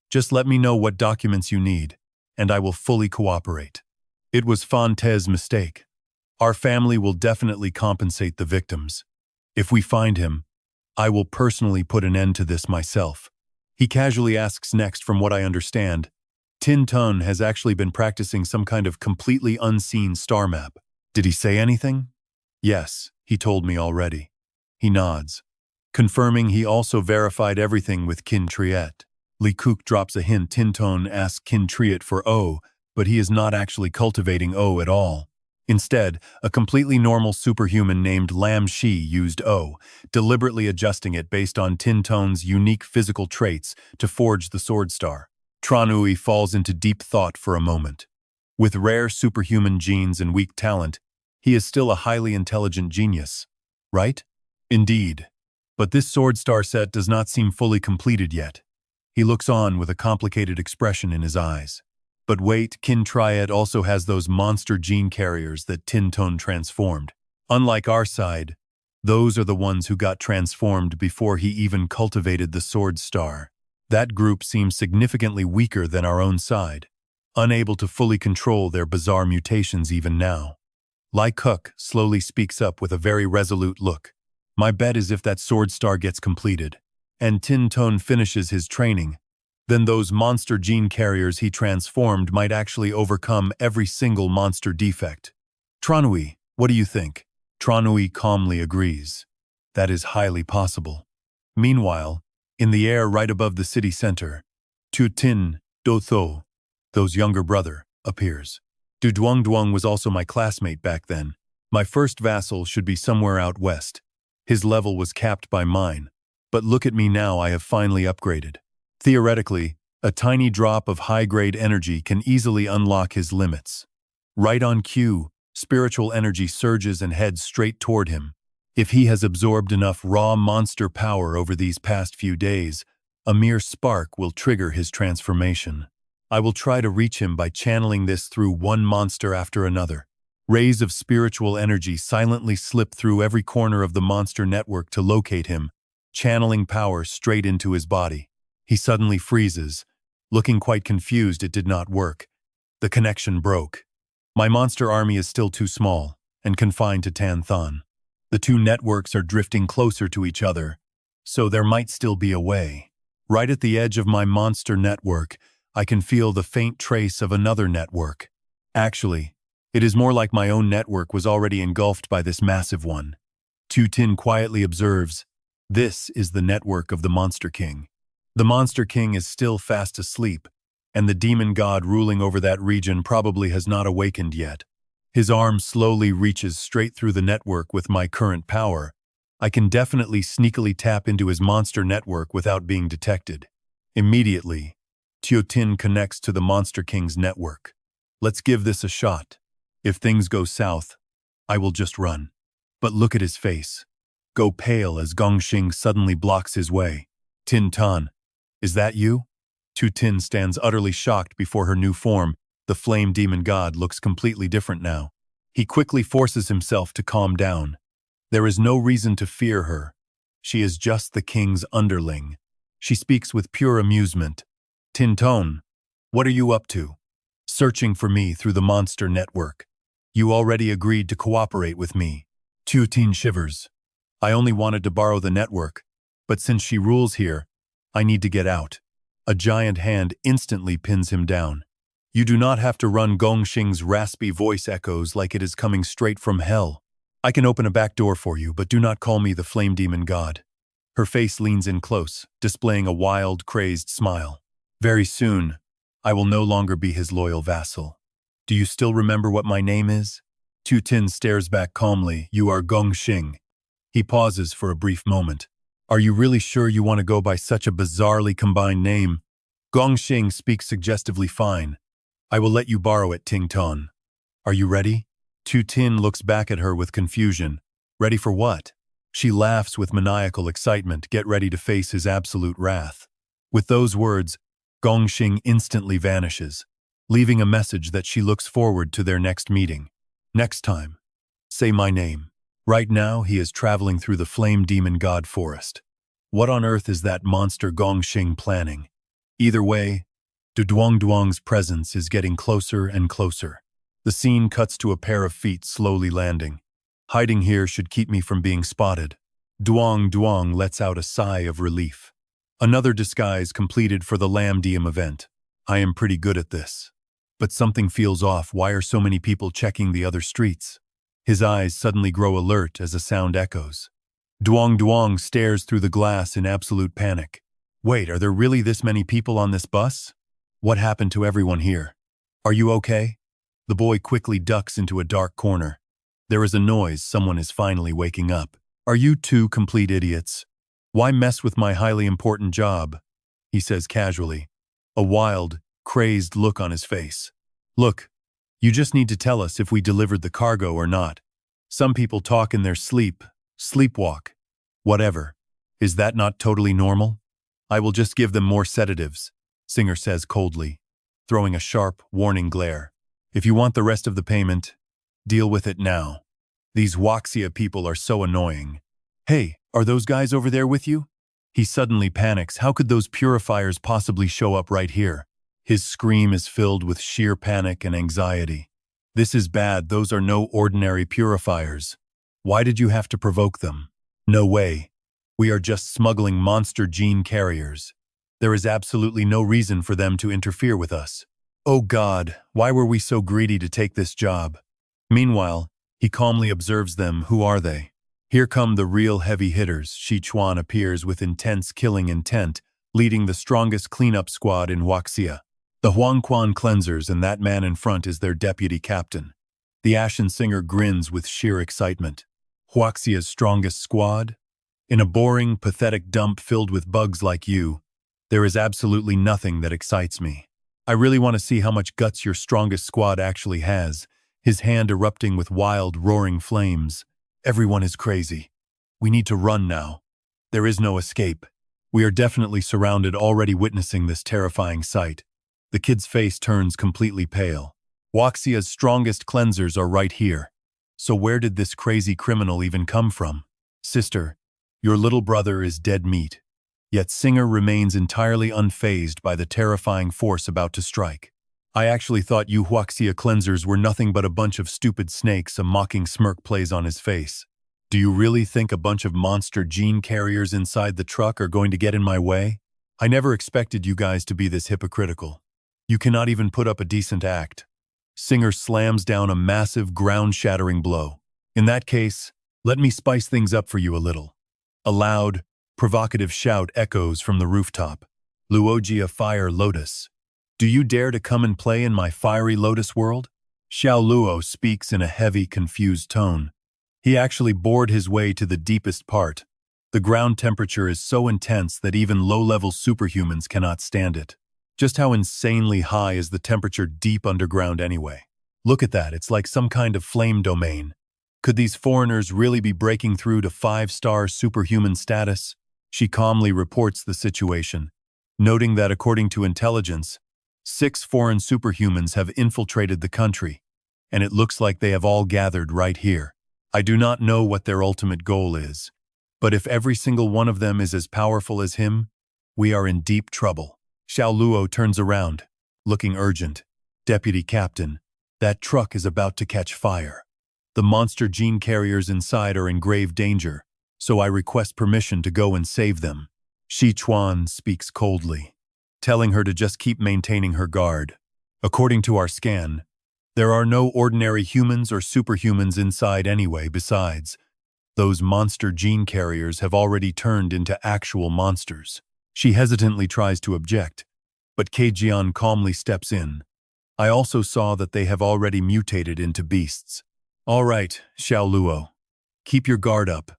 Speaker 1: Just let me know what documents you need, and I will fully cooperate. It was Fonte's mistake. Our family will definitely compensate the victims. If we find him, I will personally put an end to this myself. He casually asks next, from what I understand, Tin Tun has actually been practicing some kind of completely unseen star map. Did he say anything? Yes, he told me already. He nods, confirming he also verified everything with Qin Triet. Li Kuk drops a hint. Tin Tun asks Qin Triet for O, but he is not actually cultivating O at all. Instead, a completely normal superhuman named Lam Shi used O, deliberately adjusting it based on Tin Tun's unique physical traits to forge the Sword Star. Tranui falls into deep thought for a moment. With rare superhuman genes and weak talent, he is still a highly intelligent genius, right? Indeed. But this Sword Star set does not seem fully completed yet. He looks on with a complicated expression in his eyes. But wait, Qin Triad also has those monster gene carriers that Tin Tun transformed. Unlike our side, those are the ones who got transformed before he even cultivated the Sword Star. That group seems significantly weaker than our own side, unable to fully control their bizarre mutations even now. Lai Kuk slowly speaks up with a very resolute look. My bet is if that Sword Star gets completed, and Tin Tun finishes his training, then those monster gene carriers he transformed might actually overcome every single monster defect. Tranui, what do you think? Tranui calmly agrees. That is highly possible. Meanwhile, in the air right above the city center, Tu Tin, Do Tho, Tho's younger brother, appears. Du Duong was also my classmate back then. My first vassal should be somewhere out west. His level was capped by mine. But look at me now, I have finally upgraded. Theoretically, a tiny drop of high-grade energy can easily unlock his limits. Right on cue, spiritual energy surges and heads straight toward him. If he has absorbed enough raw monster power over these past few days, a mere spark will trigger his transformation. I will try to reach him by channeling this through one monster after another. Rays of spiritual energy silently slip through every corner of the monster network to locate him, channeling power straight into his body. He suddenly freezes. Looking quite confused, it did not work. The connection broke. My monster army is still too small and confined to Tan Than. The two networks are drifting closer to each other, so there might still be a way. Right at the edge of my monster network, I can feel the faint trace of another network. Actually, it is more like my own network was already engulfed by this massive one. Tu Tin quietly observes, this is the network of the Monster King. The Monster King is still fast asleep, and the demon god ruling over that region probably has not awakened yet. His arm slowly reaches straight through the network with my current power. I can definitely sneakily tap into his monster network without being detected. Immediately, Tiotin connects to the Monster King's network. Let's give this a shot. If things go south, I will just run. But look at his face. Go pale as Gongxing suddenly blocks his way. Tin Tun, is that you? Tu Tin stands utterly shocked before her new form. The flame demon god looks completely different now. He quickly forces himself to calm down. There is no reason to fear her. She is just the king's underling. She speaks with pure amusement. Tin Tun, what are you up to? Searching for me through the monster network. You already agreed to cooperate with me. Tu Tin shivers. I only wanted to borrow the network, but since she rules here, I need to get out. A giant hand instantly pins him down. You do not have to run. Gongxing's raspy voice echoes like it is coming straight from hell. I can open a back door for you, but do not call me the flame demon god. Her face leans in close, displaying a wild, crazed smile. Very soon, I will no longer be his loyal vassal. Do you still remember what my name is? Tu Tin stares back calmly. You are Gongxing. He pauses for a brief moment. Are you really sure you want to go by such a bizarrely combined name? Gongxing speaks suggestively. Fine. I will let you borrow it, Ting Ton. Are you ready? Tu Tin looks back at her with confusion. Ready for what? She laughs with maniacal excitement, get ready to face his absolute wrath. With those words, Gongxing instantly vanishes, leaving a message that she looks forward to their next meeting. Next time, say my name. Right now, he is traveling through the Flame Demon God Forest. What on earth is that monster Gongxing planning? Either way, Duang's presence is getting closer and closer. The scene cuts to a pair of feet slowly landing. Hiding here should keep me from being spotted. Duang lets out a sigh of relief. Another disguise completed for the Lam Diem event. I am pretty good at this. But something feels off. Why are so many people checking the other streets? His eyes suddenly grow alert as a sound echoes. Duang stares through the glass in absolute panic. Wait, are there really this many people on this bus? What happened to everyone here? Are you okay? The boy quickly ducks into a dark corner. There is a noise. Someone is finally waking up. Are you two complete idiots? Why mess with my highly important job? He says casually, a wild, crazed look on his face. Look, you just need to tell us if we delivered the cargo or not. Some people talk in their sleep, sleepwalk, whatever. Is that not totally normal? I will just give them more sedatives, Singer says coldly, throwing a sharp, warning glare. If you want the rest of the payment, deal with it now. These Huaxia people are so annoying. Hey, are those guys over there with you? He suddenly panics. How could those purifiers possibly show up right here? His scream is filled with sheer panic and anxiety. This is bad. Those are no ordinary purifiers. Why did you have to provoke them? No way. We are just smuggling monster gene carriers. There is absolutely no reason for them to interfere with us. Oh God, why were we so greedy to take this job? Meanwhile, he calmly observes them. Who are they? Here come the real heavy hitters. Shi Chuan appears with intense killing intent, leading the strongest cleanup squad in Huaxia. The Huangquan cleansers, and that man in front is their deputy captain. The Ashen Singer grins with sheer excitement. Huaxia's strongest squad? In a boring, pathetic dump filled with bugs like you, there is absolutely nothing that excites me. I really want to see how much guts your strongest squad actually has, his hand erupting with wild, roaring flames. Everyone is crazy. We need to run now. There is no escape. We are definitely surrounded, already witnessing this terrifying sight. The kid's face turns completely pale. Huaxia's strongest cleansers are right here. So where did this crazy criminal even come from? Sister, your little brother is dead meat. Yet Singer remains entirely unfazed by the terrifying force about to strike. I actually thought you Huaxia cleansers were nothing but a bunch of stupid snakes. A mocking smirk plays on his face. Do you really think a bunch of monster gene carriers inside the truck are going to get in my way? I never expected you guys to be this hypocritical. You cannot even put up a decent act. Singer slams down a massive, ground-shattering blow. In that case, let me spice things up for you a little. A loud, provocative shout echoes from the rooftop. Luogia Fire Lotus. Do you dare to come and play in my fiery lotus world? Xiao Luo speaks in a heavy, confused tone. He actually bored his way to the deepest part. The ground temperature is so intense that even low-level superhumans cannot stand it. Just how insanely high is the temperature deep underground anyway? Look at that, it's like some kind of flame domain. Could these foreigners really be breaking through to 5-star superhuman status? She calmly reports the situation, noting that according to intelligence, 6 foreign superhumans have infiltrated the country, and it looks like they have all gathered right here. I do not know what their ultimate goal is, but if every single one of them is as powerful as him, we are in deep trouble. Xiao Luo turns around, looking urgent. Deputy Captain, that truck is about to catch fire. The monster gene carriers inside are in grave danger, so I request permission to go and save them. Shi Chuan speaks coldly, telling her to just keep maintaining her guard. According to our scan, there are no ordinary humans or superhumans inside anyway. Besides, those monster gene carriers have already turned into actual monsters. She hesitantly tries to object, but Keijian calmly steps in. I also saw that they have already mutated into beasts. All right, Xiao Luo. Keep your guard up.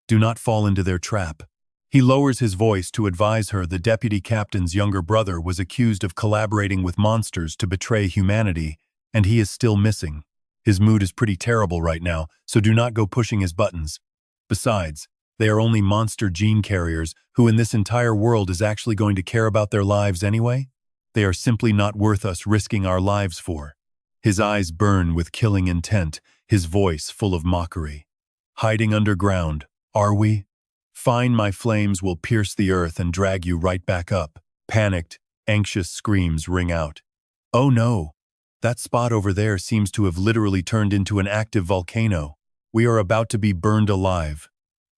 Speaker 1: Do not fall into their trap. He lowers his voice to advise her the deputy captain's younger brother was accused of collaborating with monsters to betray humanity, and he is still missing. His mood is pretty terrible right now, so do not go pushing his buttons. Besides, they are only monster gene carriers who in this entire world is actually going to care about their lives anyway. They are simply not worth us risking our lives for. His eyes burn with killing intent, his voice full of mockery. Hiding underground, are we? Fine, my flames will pierce the earth and drag you right back up. Panicked, anxious screams ring out. Oh no! That spot over there seems to have literally turned into an active volcano. We are about to be burned alive.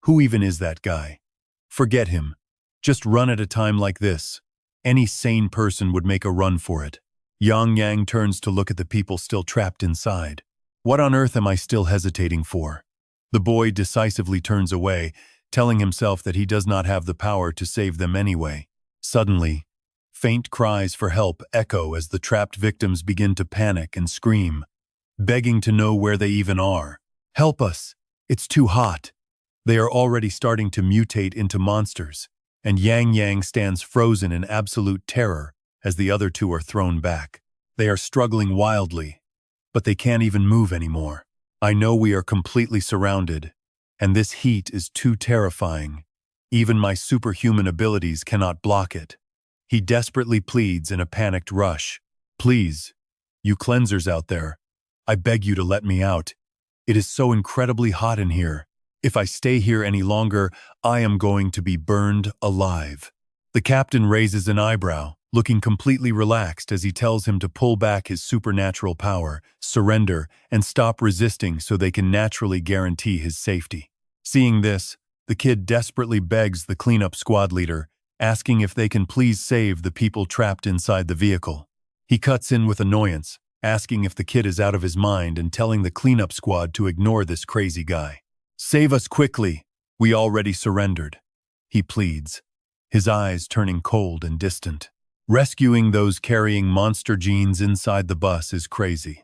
Speaker 1: Who even is that guy? Forget him. Just run at a time like this. Any sane person would make a run for it. Yang turns to look at the people still trapped inside. What on earth am I still hesitating for? The boy decisively turns away, telling himself that he does not have the power to save them anyway. Suddenly, faint cries for help echo as the trapped victims begin to panic and scream, begging to know where they even are. Help us! It's too hot! They are already starting to mutate into monsters, and Yang stands frozen in absolute terror as the other two are thrown back. They are struggling wildly, but they can't even move anymore. I know we are completely surrounded, and this heat is too terrifying. Even my superhuman abilities cannot block it. He desperately pleads in a panicked rush. Please, you cleansers out there, I beg you to let me out. It is so incredibly hot in here. If I stay here any longer, I am going to be burned alive. The captain raises an eyebrow, looking completely relaxed as he tells him to pull back his supernatural power, surrender, and stop resisting so they can naturally guarantee his safety. Seeing this, the kid desperately begs the cleanup squad leader, asking if they can please save the people trapped inside the vehicle. He cuts in with annoyance, asking if the kid is out of his mind and telling the cleanup squad to ignore this crazy guy. Save us quickly! We already surrendered, he pleads, his eyes turning cold and distant. Rescuing those carrying monster genes inside the bus is crazy.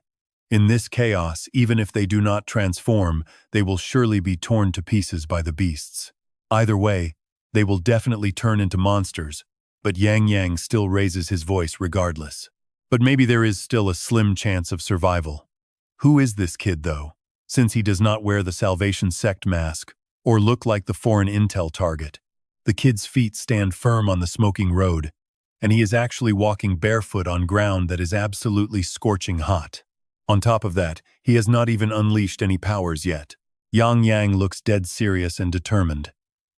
Speaker 1: In this chaos, even if they do not transform, they will surely be torn to pieces by the beasts. Either way, they will definitely turn into monsters, but Yang still raises his voice regardless. But maybe there is still a slim chance of survival. Who is this kid, though, since he does not wear the Salvation Sect mask or look like the foreign intel target? The kid's feet stand firm on the smoking road, and he is actually walking barefoot on ground that is absolutely scorching hot. On top of that, he has not even unleashed any powers yet. Yang looks dead serious and determined.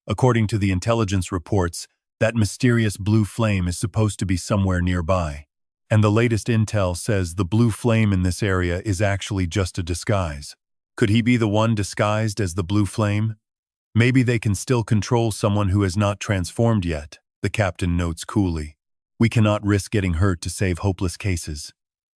Speaker 1: According to the intelligence reports, that mysterious blue flame is supposed to be somewhere nearby. And the latest intel says the blue flame in this area is actually just a disguise. Could he be the one disguised as the blue flame? Maybe they can still control someone who has not transformed yet, the captain notes coolly. We cannot risk getting hurt to save hopeless cases.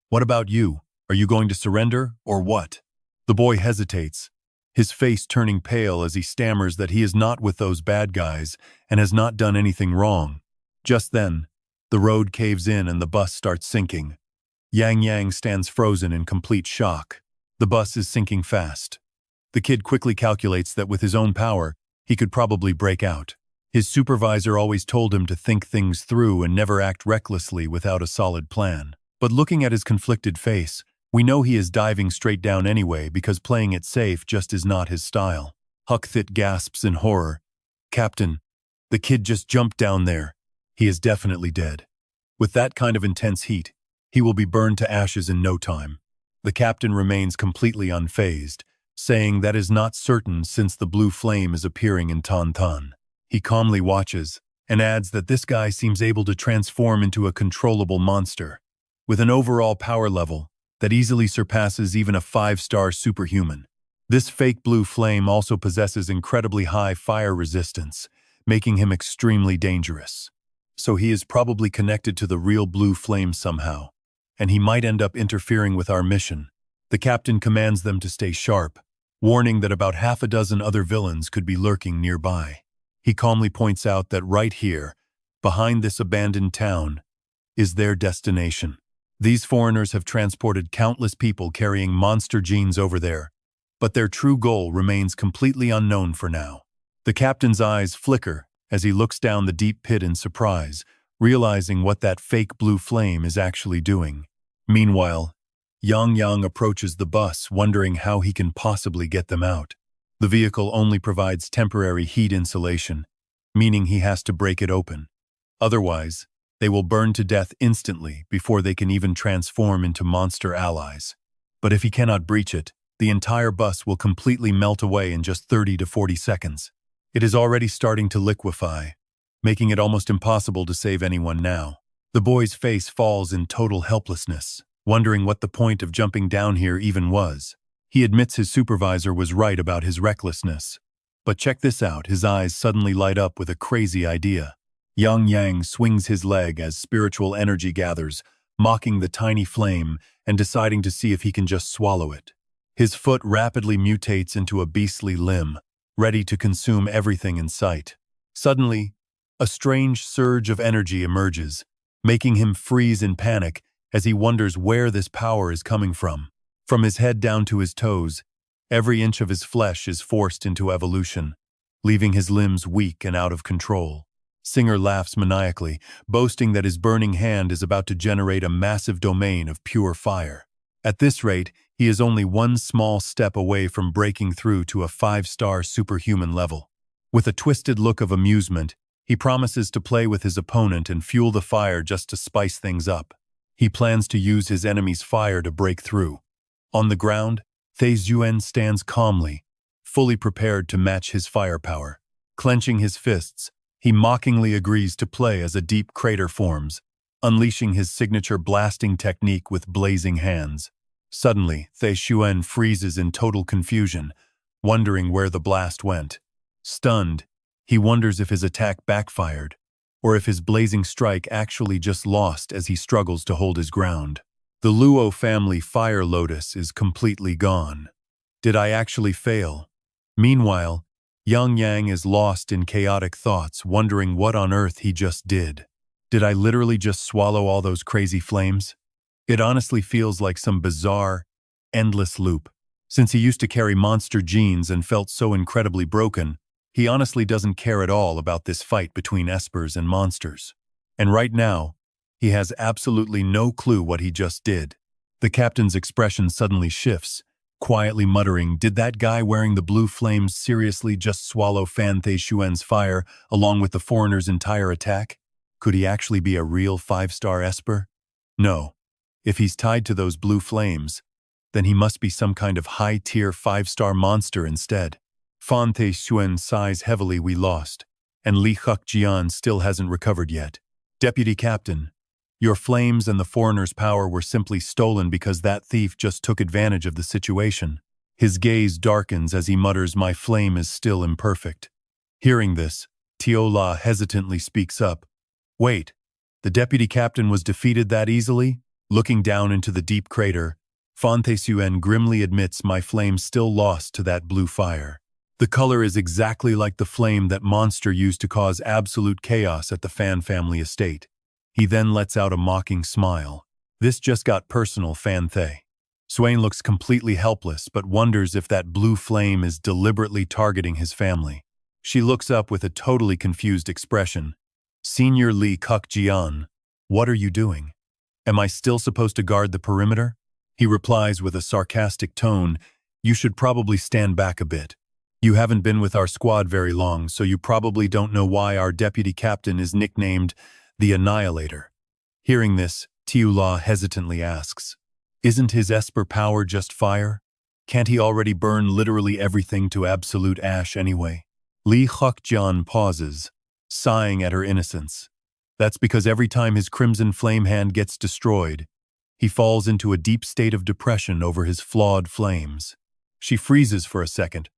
Speaker 1: What about you? Are you going to surrender, or what? The boy hesitates, his face turning pale as he stammers that he is not with those bad guys and has not done anything wrong. Just then, the road caves in and the bus starts sinking. Yang stands frozen in complete shock. The bus is sinking fast. The kid quickly calculates that with his own power, he could probably break out. His supervisor always told him to think things through and never act recklessly without a solid plan. But looking at his conflicted face, we know he is diving straight down anyway because playing it safe just is not his style. Huckthit gasps in horror. Captain, the kid just jumped down there. He is definitely dead. With that kind of intense heat, he will be burned to ashes in no time. The captain remains completely unfazed, saying that is not certain since the blue flame is appearing in Tan. He calmly watches and adds that this guy seems able to transform into a controllable monster, with an overall power level that easily surpasses even a 5-star superhuman. This fake blue flame also possesses incredibly high fire resistance, making him extremely dangerous. So he is probably connected to the real blue flame somehow, and he might end up interfering with our mission. The captain commands them to stay sharp, warning that about half a dozen other villains could be lurking nearby. He calmly points out that right here, behind this abandoned town, is their destination. These foreigners have transported countless people carrying monster genes over there, but their true goal remains completely unknown for now. The captain's eyes flicker as he looks down the deep pit in surprise, realizing what that fake blue flame is actually doing. Meanwhile, Yang approaches the bus, wondering how he can possibly get them out. The vehicle only provides temporary heat insulation, meaning he has to break it open. Otherwise, they will burn to death instantly before they can even transform into monster allies. But if he cannot breach it, the entire bus will completely melt away in just 30 to 40 seconds. It is already starting to liquefy, making it almost impossible to save anyone now. The boy's face falls in total helplessness, wondering what the point of jumping down here even was. He admits his supervisor was right about his recklessness. But check this out, his eyes suddenly light up with a crazy idea. Yang swings his leg as spiritual energy gathers, mocking the tiny flame and deciding to see if he can just swallow it. His foot rapidly mutates into a beastly limb, ready to consume everything in sight. Suddenly, a strange surge of energy emerges, making him freeze in panic as he wonders where this power is coming from. From his head down to his toes, every inch of his flesh is forced into evolution, leaving his limbs weak and out of control. Singer laughs maniacally, boasting that his burning hand is about to generate a massive domain of pure fire. At this rate, he is only one small step away from breaking through to a 5-star superhuman level. With a twisted look of amusement, he promises to play with his opponent and fuel the fire just to spice things up. He plans to use his enemy's fire to break through. On the ground, Zhuan stands calmly, fully prepared to match his firepower. Clenching his fists, he mockingly agrees to play as a deep crater forms, unleashing his signature blasting technique with blazing hands. Suddenly, Zhuan freezes in total confusion, wondering where the blast went. Stunned, he wonders if his attack backfired, or if his blazing strike actually just lost as he struggles to hold his ground. The Luo family fire lotus is completely gone. Did I actually fail? Meanwhile, Yang is lost in chaotic thoughts, wondering what on earth he just did. Did I literally just swallow all those crazy flames? It honestly feels like some bizarre, endless loop. Since he used to carry monster genes and felt so incredibly broken, he honestly doesn't care at all about this fight between espers and monsters. And right now, he has absolutely no clue what he just did. The captain's expression suddenly shifts, quietly muttering, "Did that guy wearing the blue flames seriously just swallow Fan Zhuan's fire along with the foreigner's entire attack? Could he actually be a real 5-star esper? No. If he's tied to those blue flames, then he must be some kind of high-tier 5-star monster instead." Fan Zhuan sighs heavily. We lost, and Li Hujian still hasn't recovered yet. Deputy Captain, your flames and the foreigner's power were simply stolen because that thief just took advantage of the situation. His gaze darkens as he mutters, "My flame is still imperfect." Hearing this, Tiola hesitantly speaks up. "Wait, the deputy captain was defeated that easily?" Looking down into the deep crater, Fan Zhuan grimly admits, "My flame still lost to that blue fire. The color is exactly like the flame that monster used to cause absolute chaos at the Fan family estate." He then lets out a mocking smile. "This just got personal, Fan Thay." Swain looks completely helpless but wonders if that blue flame is deliberately targeting his family. She looks up with a totally confused expression. "Senior Li Hujian, what are you doing? Am I still supposed to guard the perimeter?" He replies with a sarcastic tone, "You should probably stand back a bit. You haven't been with our squad very long, so you probably don't know why our deputy captain is nicknamed the Annihilator." Hearing this, Tiula hesitantly asks, "Isn't his esper power just fire? Can't he already burn literally everything to absolute ash anyway?" Li Hujian pauses, sighing at her innocence. "That's because every time his crimson flame hand gets destroyed, he falls into a deep state of depression over his flawed flames." She freezes for a second,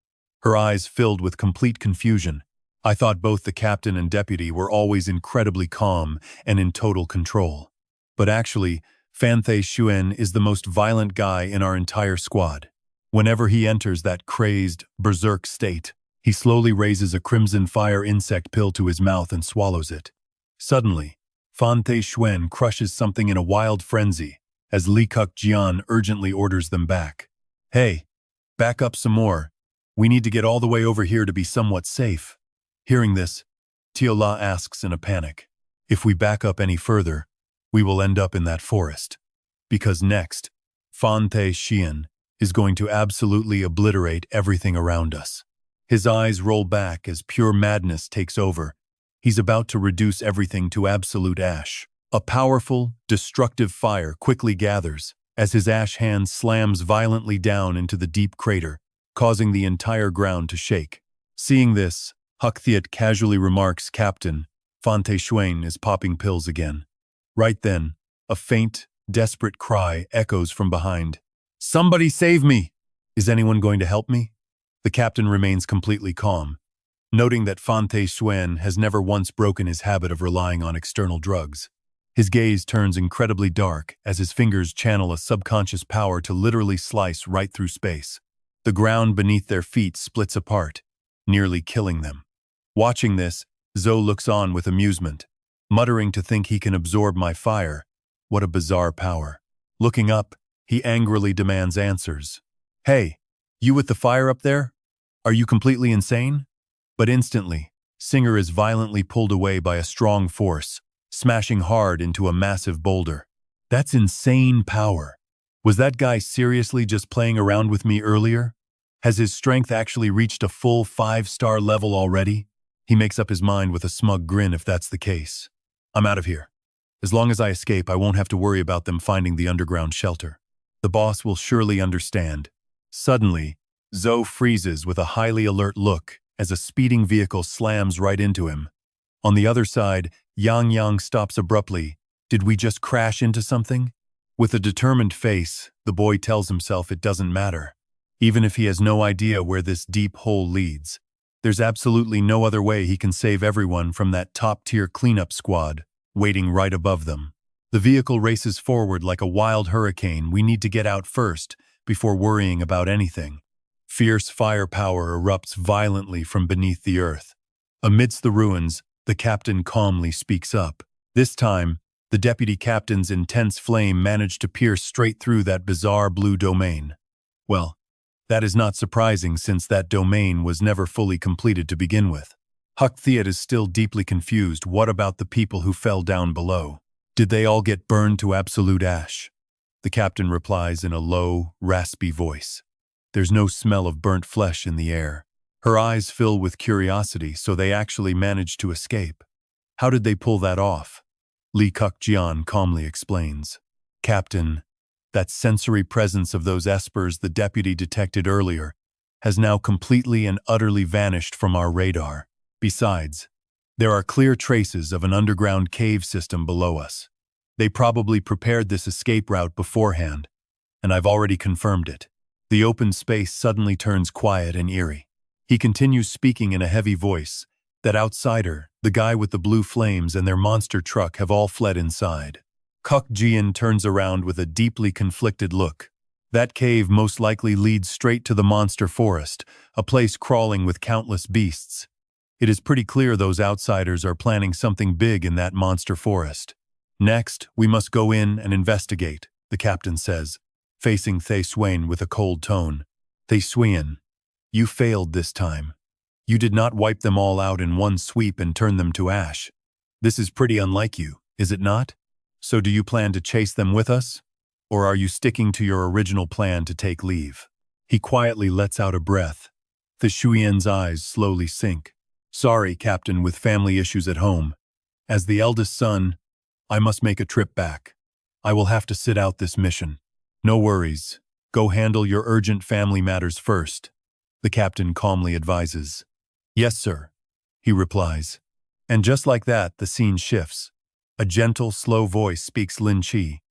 Speaker 1: her eyes filled with complete confusion. "I thought both the captain and deputy were always incredibly calm and in total control. But actually, Fan Zhuan is the most violent guy in our entire squad. Whenever he enters that crazed, berserk state, he slowly raises a crimson fire insect pill to his mouth and swallows it." Suddenly, Fan Zhuan crushes something in a wild frenzy as Li Hujian urgently orders them back. "Hey, back up some more. We need to get all the way over here to be somewhat safe." Hearing this, Tiola asks in a panic, "If we back up any further, we will end up in that forest." Because next, Fante Xian, is going to absolutely obliterate everything around us. His eyes roll back as pure madness takes over. He's about to reduce everything to absolute ash. A powerful, destructive fire quickly gathers as his ash hand slams violently down into the deep crater, causing the entire ground to shake. Seeing this, Hukthiat casually remarks, "Captain, Fante Xuan is popping pills again." Right then, a faint, desperate cry echoes from behind. "Somebody save me! Is anyone going to help me?" The captain remains completely calm, noting that Fante Xuan has never once broken his habit of relying on external drugs. His gaze turns incredibly dark as his fingers channel a subconscious power to literally slice right through space. The ground beneath their feet splits apart, nearly killing them. Watching this, Zhou looks on with amusement, muttering to think he can absorb my fire. What a bizarre power. Looking up, he angrily demands answers. "Hey, you with the fire up there? Are you completely insane?" But instantly, Singer is violently pulled away by a strong force, smashing hard into a massive boulder. That's insane power. Was that guy seriously just playing around with me earlier? Has his strength actually reached a full 5-star level already? He makes up his mind with a smug grin if that's the case. I'm out of here. As long as I escape, I won't have to worry about them finding the underground shelter. The boss will surely understand. Suddenly, Zhou freezes with a highly alert look as a speeding vehicle slams right into him. On the other side, Yang stops abruptly. Did we just crash into something? With a determined face, the boy tells himself it doesn't matter. Even if he has no idea where this deep hole leads, there's absolutely no other way he can save everyone from that top-tier cleanup squad waiting right above them. The vehicle races forward like a wild hurricane. We need to get out first before worrying about anything. Fierce firepower erupts violently from beneath the earth. Amidst the ruins, the captain calmly speaks up. This time, the deputy captain's intense flame managed to pierce straight through that bizarre blue domain. Well, that is not surprising since that domain was never fully completed to begin with. Hukthiat is still deeply confused. What about the people who fell down below? Did they all get burned to absolute ash? The captain replies in a low, raspy voice. There's no smell of burnt flesh in the air. Her eyes fill with curiosity, so they actually managed to escape. How did they pull that off? Li Kukjian calmly explains. Captain, that sensory presence of those espers the deputy detected earlier has now completely and utterly vanished from our radar. Besides, there are clear traces of an underground cave system below us. They probably prepared this escape route beforehand, and I've already confirmed it. The open space suddenly turns quiet and eerie. He continues speaking in a heavy voice. That outsider, the guy with the blue flames and their monster truck have all fled inside. Kukjian turns around with a deeply conflicted look. That cave most likely leads straight to the monster forest, a place crawling with countless beasts. It is pretty clear those outsiders are planning something big in that monster forest. Next, we must go in and investigate, the captain says, facing Thay Xuan with a cold tone. Thay Xuan, you failed this time. You did not wipe them all out in one sweep and turn them to ash. This is pretty unlike you, is it not? So do you plan to chase them with us? Or are you sticking to your original plan to take leave? He quietly lets out a breath. Thay Xuan's eyes slowly sink. Sorry, Captain, with family issues at home. As the eldest son, I must make a trip back. I will have to sit out this mission. No worries. Go handle your urgent family matters first, the captain calmly advises. Yes, sir, he replies. And just like that, the scene shifts. A gentle, slow voice speaks Lin Qi.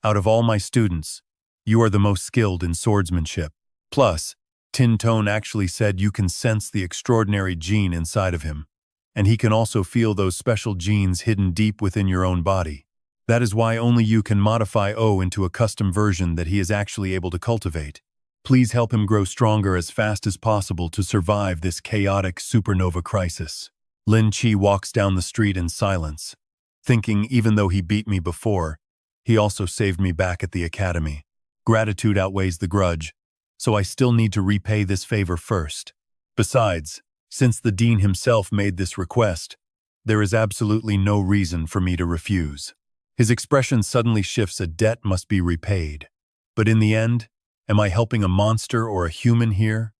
Speaker 1: Out of all my students, you are the most skilled in swordsmanship. Plus, Tin Tone actually said you can sense the extraordinary gene inside of him, and he can also feel those special genes hidden deep within your own body. That is why only you can modify O into a custom version that he is actually able to cultivate. Please help him grow stronger as fast as possible to survive this chaotic supernova crisis. Lin Qi walks down the street in silence, thinking even though he beat me before, he also saved me back at the academy. Gratitude outweighs the grudge, so I still need to repay this favor first. Besides, since the dean himself made this request, there is absolutely no reason for me to refuse. His expression suddenly shifts. A debt must be repaid. But in the end, am I helping a monster or a human here?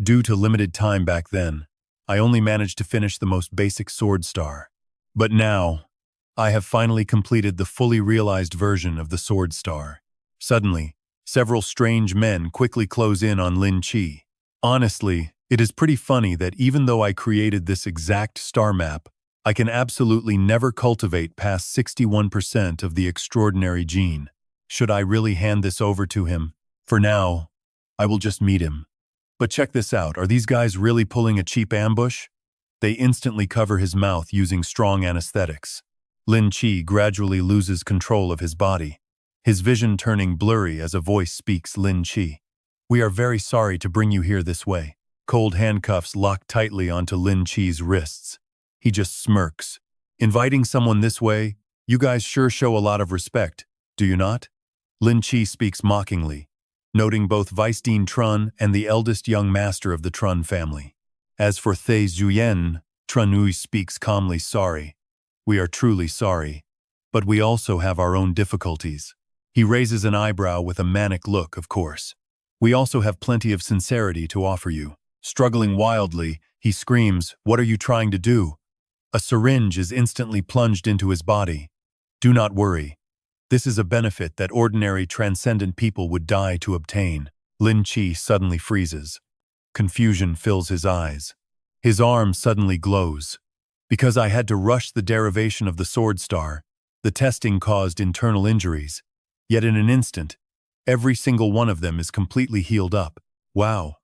Speaker 1: Due to limited time back then, I only managed to finish the most basic sword star. But now, I have finally completed the fully realized version of the sword star. Suddenly, several strange men quickly close in on Lin Chi. Honestly, it is pretty funny that even though I created this exact star map, I can absolutely never cultivate past 61% of the extraordinary gene. Should I really hand this over to him? For now, I will just meet him. But check this out, are these guys really pulling a cheap ambush? They instantly cover his mouth using strong anesthetics. Lin Chi gradually loses control of his body, his vision turning blurry as a voice speaks Lin Chi. We are very sorry to bring you here this way. Cold handcuffs lock tightly onto Lin Chi's wrists. He just smirks. Inviting someone this way, you guys sure show a lot of respect, do you not? Lin Chi speaks mockingly, noting both Vice Dean Trun and the eldest young master of the Trun family. As for Thay Zuyen, Trunui speaks calmly sorry. We are truly sorry, but we also have our own difficulties. He raises an eyebrow with a manic look, of course. We also have plenty of sincerity to offer you. Struggling wildly, he screams, "What are you trying to do?" A syringe is instantly plunged into his body. Do not worry. This is a benefit that ordinary transcendent people would die to obtain. Lin Chi suddenly freezes. Confusion fills his eyes. His arm suddenly glows. Because I had to rush the derivation of the sword star, the testing caused internal injuries. Yet in an instant, every single one of them is completely healed up. Wow.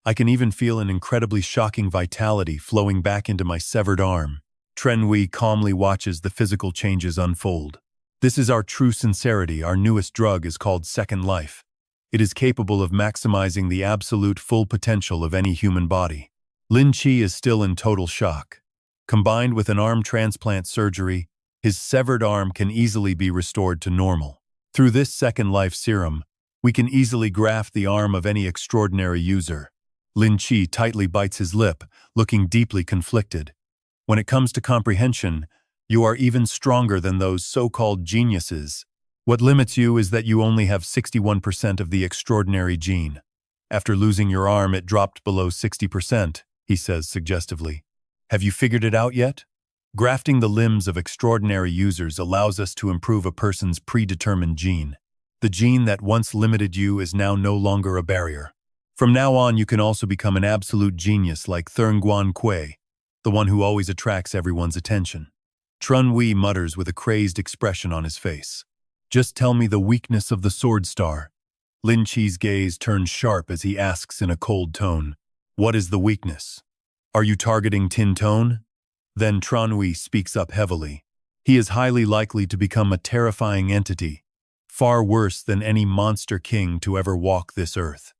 Speaker 1: I can even feel an incredibly shocking vitality flowing back into my severed arm. Trenwei calmly watches the physical changes unfold. This is our true sincerity. Our newest drug is called Second Life. It is capable of maximizing the absolute full potential of any human body. Lin Chi is still in total shock. Combined with an arm transplant surgery, his severed arm can easily be restored to normal. Through this Second Life serum, we can easily graft the arm of any extraordinary user. Lin Chi tightly bites his lip, looking deeply conflicted. When it comes to comprehension, you are even stronger than those so-called geniuses. What limits you is that you only have 61% of the extraordinary gene. After losing your arm, it dropped below 60%, he says suggestively. Have you figured it out yet? Grafting the limbs of extraordinary users allows us to improve a person's predetermined gene. The gene that once limited you is now no longer a barrier. From now on, you can also become an absolute genius like Thurngwan Kui, the one who always attracts everyone's attention. Trunwei mutters with a crazed expression on his face. Just tell me the weakness of the sword star. Lin Chi's gaze turns sharp as he asks in a cold tone, what is the weakness? Are you targeting Tin Tone? Then Trunwei speaks up heavily. He is highly likely to become a terrifying entity, far worse than any monster king to ever walk this earth.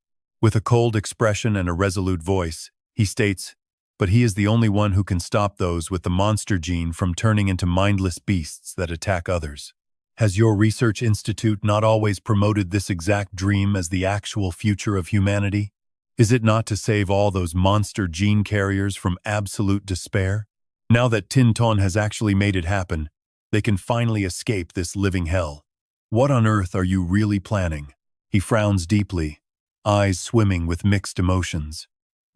Speaker 1: With a cold expression and a resolute voice, he states, but he is the only one who can stop those with the monster gene from turning into mindless beasts that attack others. Has your research institute not always promoted this exact dream as the actual future of humanity? Is it not to save all those monster gene carriers from absolute despair? Now that Tin Ton has actually made it happen, they can finally escape this living hell. What on earth are you really planning? He frowns deeply, eyes swimming with mixed emotions.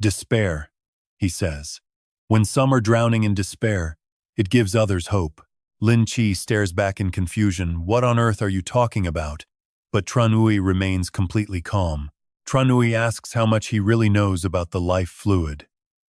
Speaker 1: Despair, he says. When some are drowning in despair, it gives others hope. Lin Chi stares back in confusion. What on earth are you talking about? But Trunwei remains completely calm. Trunwei asks how much he really knows about the life fluid.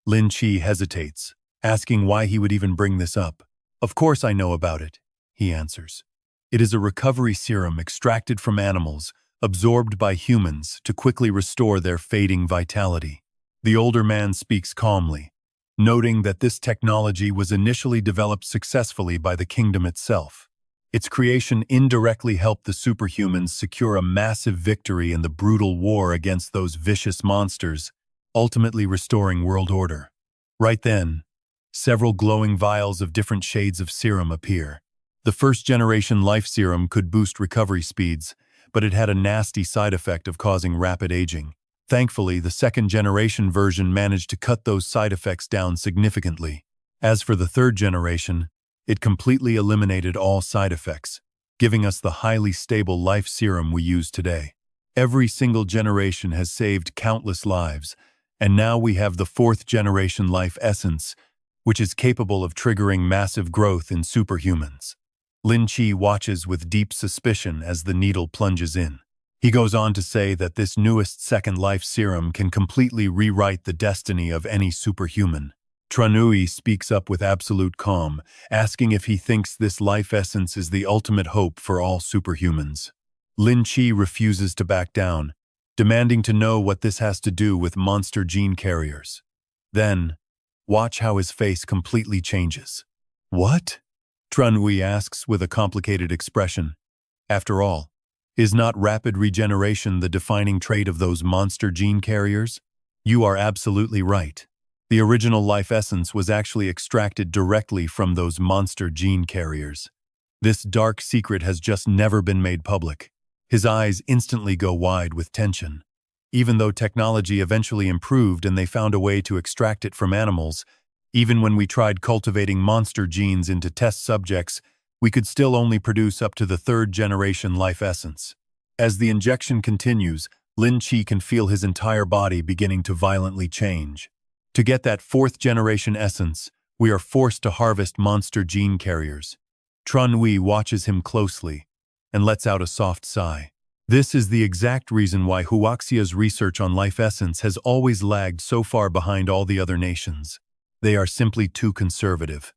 Speaker 1: Lin Chi hesitates, asking why he would even bring this up. Of course I know about it, he answers. It is a recovery serum extracted from animals, absorbed by humans to quickly restore their fading vitality. The older man speaks calmly, noting that this technology was initially developed successfully by the kingdom itself. Its creation indirectly helped the superhumans secure a massive victory in the brutal war against those vicious monsters, ultimately restoring world order. Right then, several glowing vials of different shades of serum appear. The first-generation life serum could boost recovery speeds, but it had a nasty side effect of causing rapid aging. Thankfully, the second-generation version managed to cut those side effects down significantly. As for the third generation, it completely eliminated all side effects, giving us the highly stable life serum we use today. Every single generation has saved countless lives, and now we have the fourth generation life essence, which is capable of triggering massive growth in superhumans. Lin Chi watches with deep suspicion as the needle plunges in. He goes on to say that this newest second life serum can completely rewrite the destiny of any superhuman. Tranui speaks up with absolute calm, asking if he thinks this life essence is the ultimate hope for all superhumans. Lin Chi refuses to back down, demanding to know what this has to do with monster gene carriers. Then, watch how his face completely changes. What? Tranui asks with a complicated expression. After all, is not rapid regeneration the defining trait of those monster gene carriers? You are absolutely right. The original life essence was actually extracted directly from those monster gene carriers. This dark secret has just never been made public. His eyes instantly go wide with tension. Even though technology eventually improved and they found a way to extract it from animals, even when we tried cultivating monster genes into test subjects, we could still only produce up to the third-generation life essence. As the injection continues, Lin Chi can feel his entire body beginning to violently change. To get that fourth-generation essence, we are forced to harvest monster gene carriers. Tranui watches him closely and lets out a soft sigh. This is the exact reason why Huaxia's research on life essence has always lagged so far behind all the other nations. They are simply too conservative.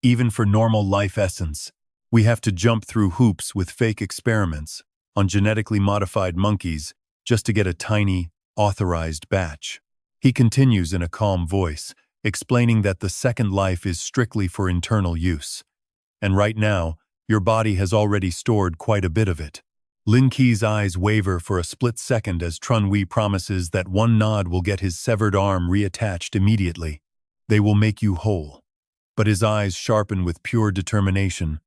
Speaker 1: Even for normal life essence, we have to jump through hoops with fake experiments on genetically modified monkeys just to get a tiny, authorized batch. He continues in a calm voice, explaining that the second life is strictly for internal use. And right now, your body has already stored quite a bit of it. Lin Qi's eyes waver for a split second as Tranui promises that one nod will get his severed arm reattached immediately. They will make you whole. But his eyes sharpen with pure determination.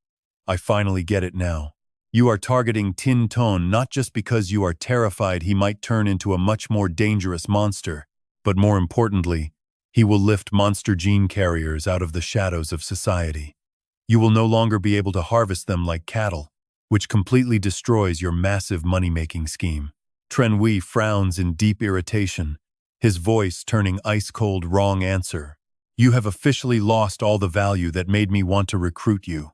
Speaker 1: I finally get it now. You are targeting Tin Ton not just because you are terrified he might turn into a much more dangerous monster, but more importantly, he will lift monster gene carriers out of the shadows of society. You will no longer be able to harvest them like cattle, which completely destroys your massive money-making scheme. Tranui frowns in deep irritation, his voice turning ice-cold wrong answer. You have officially lost all the value that made me want to recruit you.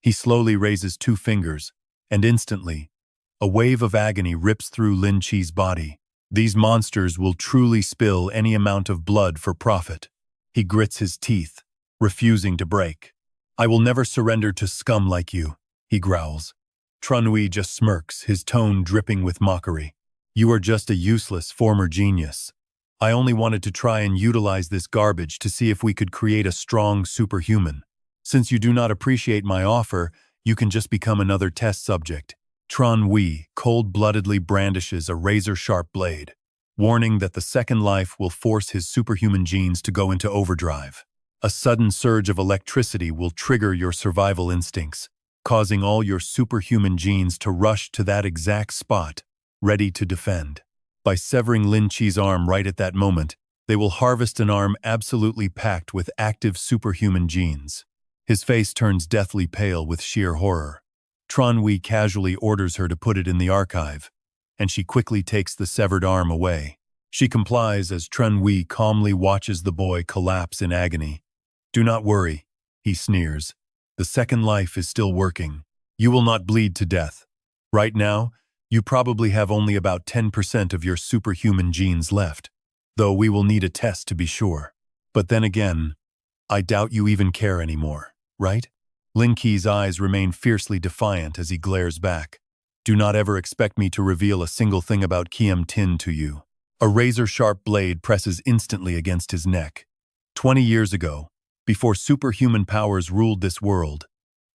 Speaker 1: He slowly raises two fingers, and instantly, a wave of agony rips through Lin Chi's body. These monsters will truly spill any amount of blood for profit. He grits his teeth, refusing to break. I will never surrender to scum like you, he growls. Tranui just smirks, his tone dripping with mockery. You are just a useless former genius. I only wanted to try and utilize this garbage to see if we could create a strong superhuman. Since you do not appreciate my offer, you can just become another test subject. Tranui cold-bloodedly brandishes a razor-sharp blade, warning that the second life will force his superhuman genes to go into overdrive. A sudden surge of electricity will trigger your survival instincts, causing all your superhuman genes to rush to that exact spot, ready to defend. By severing Lin Chi's arm right at that moment, they will harvest an arm absolutely packed with active superhuman genes. His face turns deathly pale with sheer horror. Tranui casually orders her to put it in the archive, and she quickly takes the severed arm away. She complies as Tranui calmly watches the boy collapse in agony. Do not worry, he sneers. The second life is still working. You will not bleed to death. Right now, you probably have only about 10% of your superhuman genes left, though we will need a test to be sure. But then again, I doubt you even care anymore, right? Lin Qi's eyes remain fiercely defiant as he glares back. Do not ever expect me to reveal a single thing about Kiem Tin to you. A razor-sharp blade presses instantly against his neck. 20 years ago, before superhuman powers ruled this world,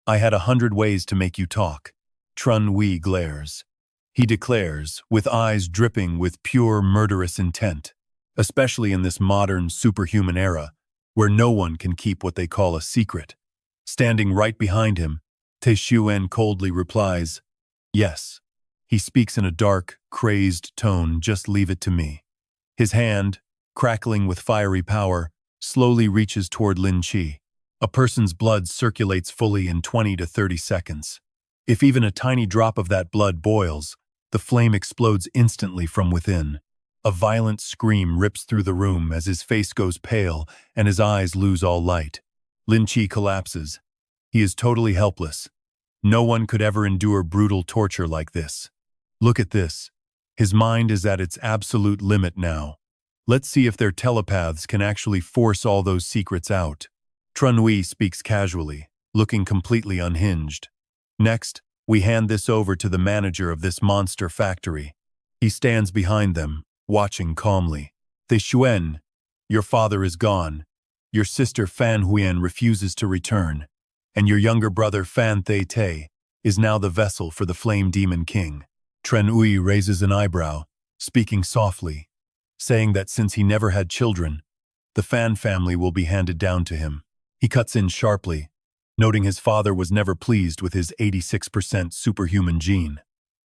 Speaker 1: I had 100 ways to make you talk. Tranui glares. He declares, with eyes dripping with pure murderous intent, especially in this modern superhuman era, where no one can keep what they call a secret. Standing right behind him, Te Xuan coldly replies, yes. He speaks in a dark, crazed tone, just leave it to me. His hand, crackling with fiery power, slowly reaches toward Lin Chi. A person's blood circulates fully in 20 to 30 seconds. If even a tiny drop of that blood boils, The flame explodes instantly from within. A violent scream rips through the room as his face goes pale and his eyes lose all light. Lin Qi collapses. He is totally helpless. No one could ever endure brutal torture like this. Look at this. His mind is at its absolute limit now. Let's see if their telepaths can actually force all those secrets out. Trunhui speaks casually, looking completely unhinged. Next, we hand this over to the manager of this monster factory. He stands behind them, watching calmly. They Xuan, your father is gone. Your sister Fan Huyen refuses to return. And your younger brother Fan Thay Tay is now the vessel for the Flame Demon King. Tren Ui raises an eyebrow, speaking softly, saying that since he never had children, the Fan family will be handed down to him. He cuts in sharply, noting his father was never pleased with his 86% superhuman gene.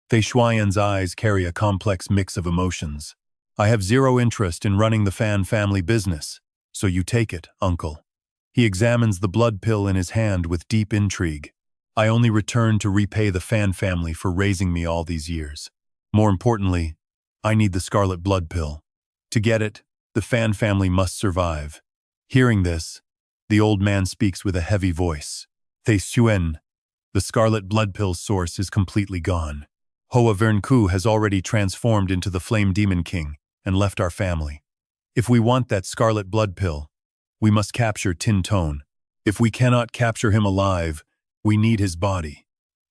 Speaker 1: Fei Shuaiyan's eyes carry a complex mix of emotions. I have zero interest in running the Fan family business, so you take it, uncle. He examines the blood pill in his hand with deep intrigue. I only return to repay the Fan family for raising me all these years. More importantly, I need the scarlet blood pill. To get it, the Fan family must survive. Hearing this, the old man speaks with a heavy voice. Thay Xuen, the scarlet blood pill's source is completely gone. Hoa Vernku has already transformed into the Flame Demon King and left our family. If we want that scarlet blood pill, we must capture Tin Tone. If we cannot capture him alive, we need his body,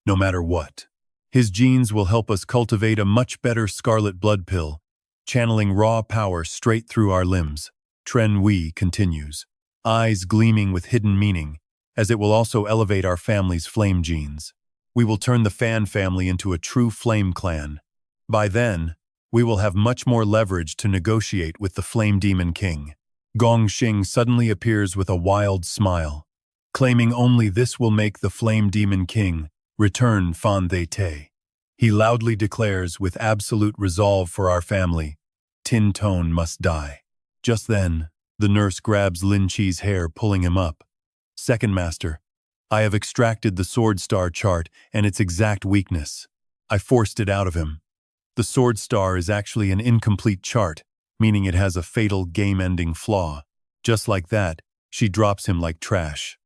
Speaker 1: no matter what. His genes will help us cultivate a much better scarlet blood pill, channeling raw power straight through our limbs. Tren Wei continues, eyes gleaming with hidden meaning, as it will also elevate our family's flame genes. We will turn the Fan family into a true flame clan. By then, we will have much more leverage to negotiate with the Flame Demon King. Gong Xing suddenly appears with a wild smile, claiming only this will make the Flame Demon King return Fan Thay Tay. He loudly declares with absolute resolve for our family, Tin Tone must die. Just then, the nurse grabs Lin Qi's hair, pulling him up. Second Master, I have extracted the Sword Star chart and its exact weakness. I forced it out of him. The Sword Star is actually an incomplete chart, meaning it has a fatal game-ending flaw. Just like that, she drops him like trash.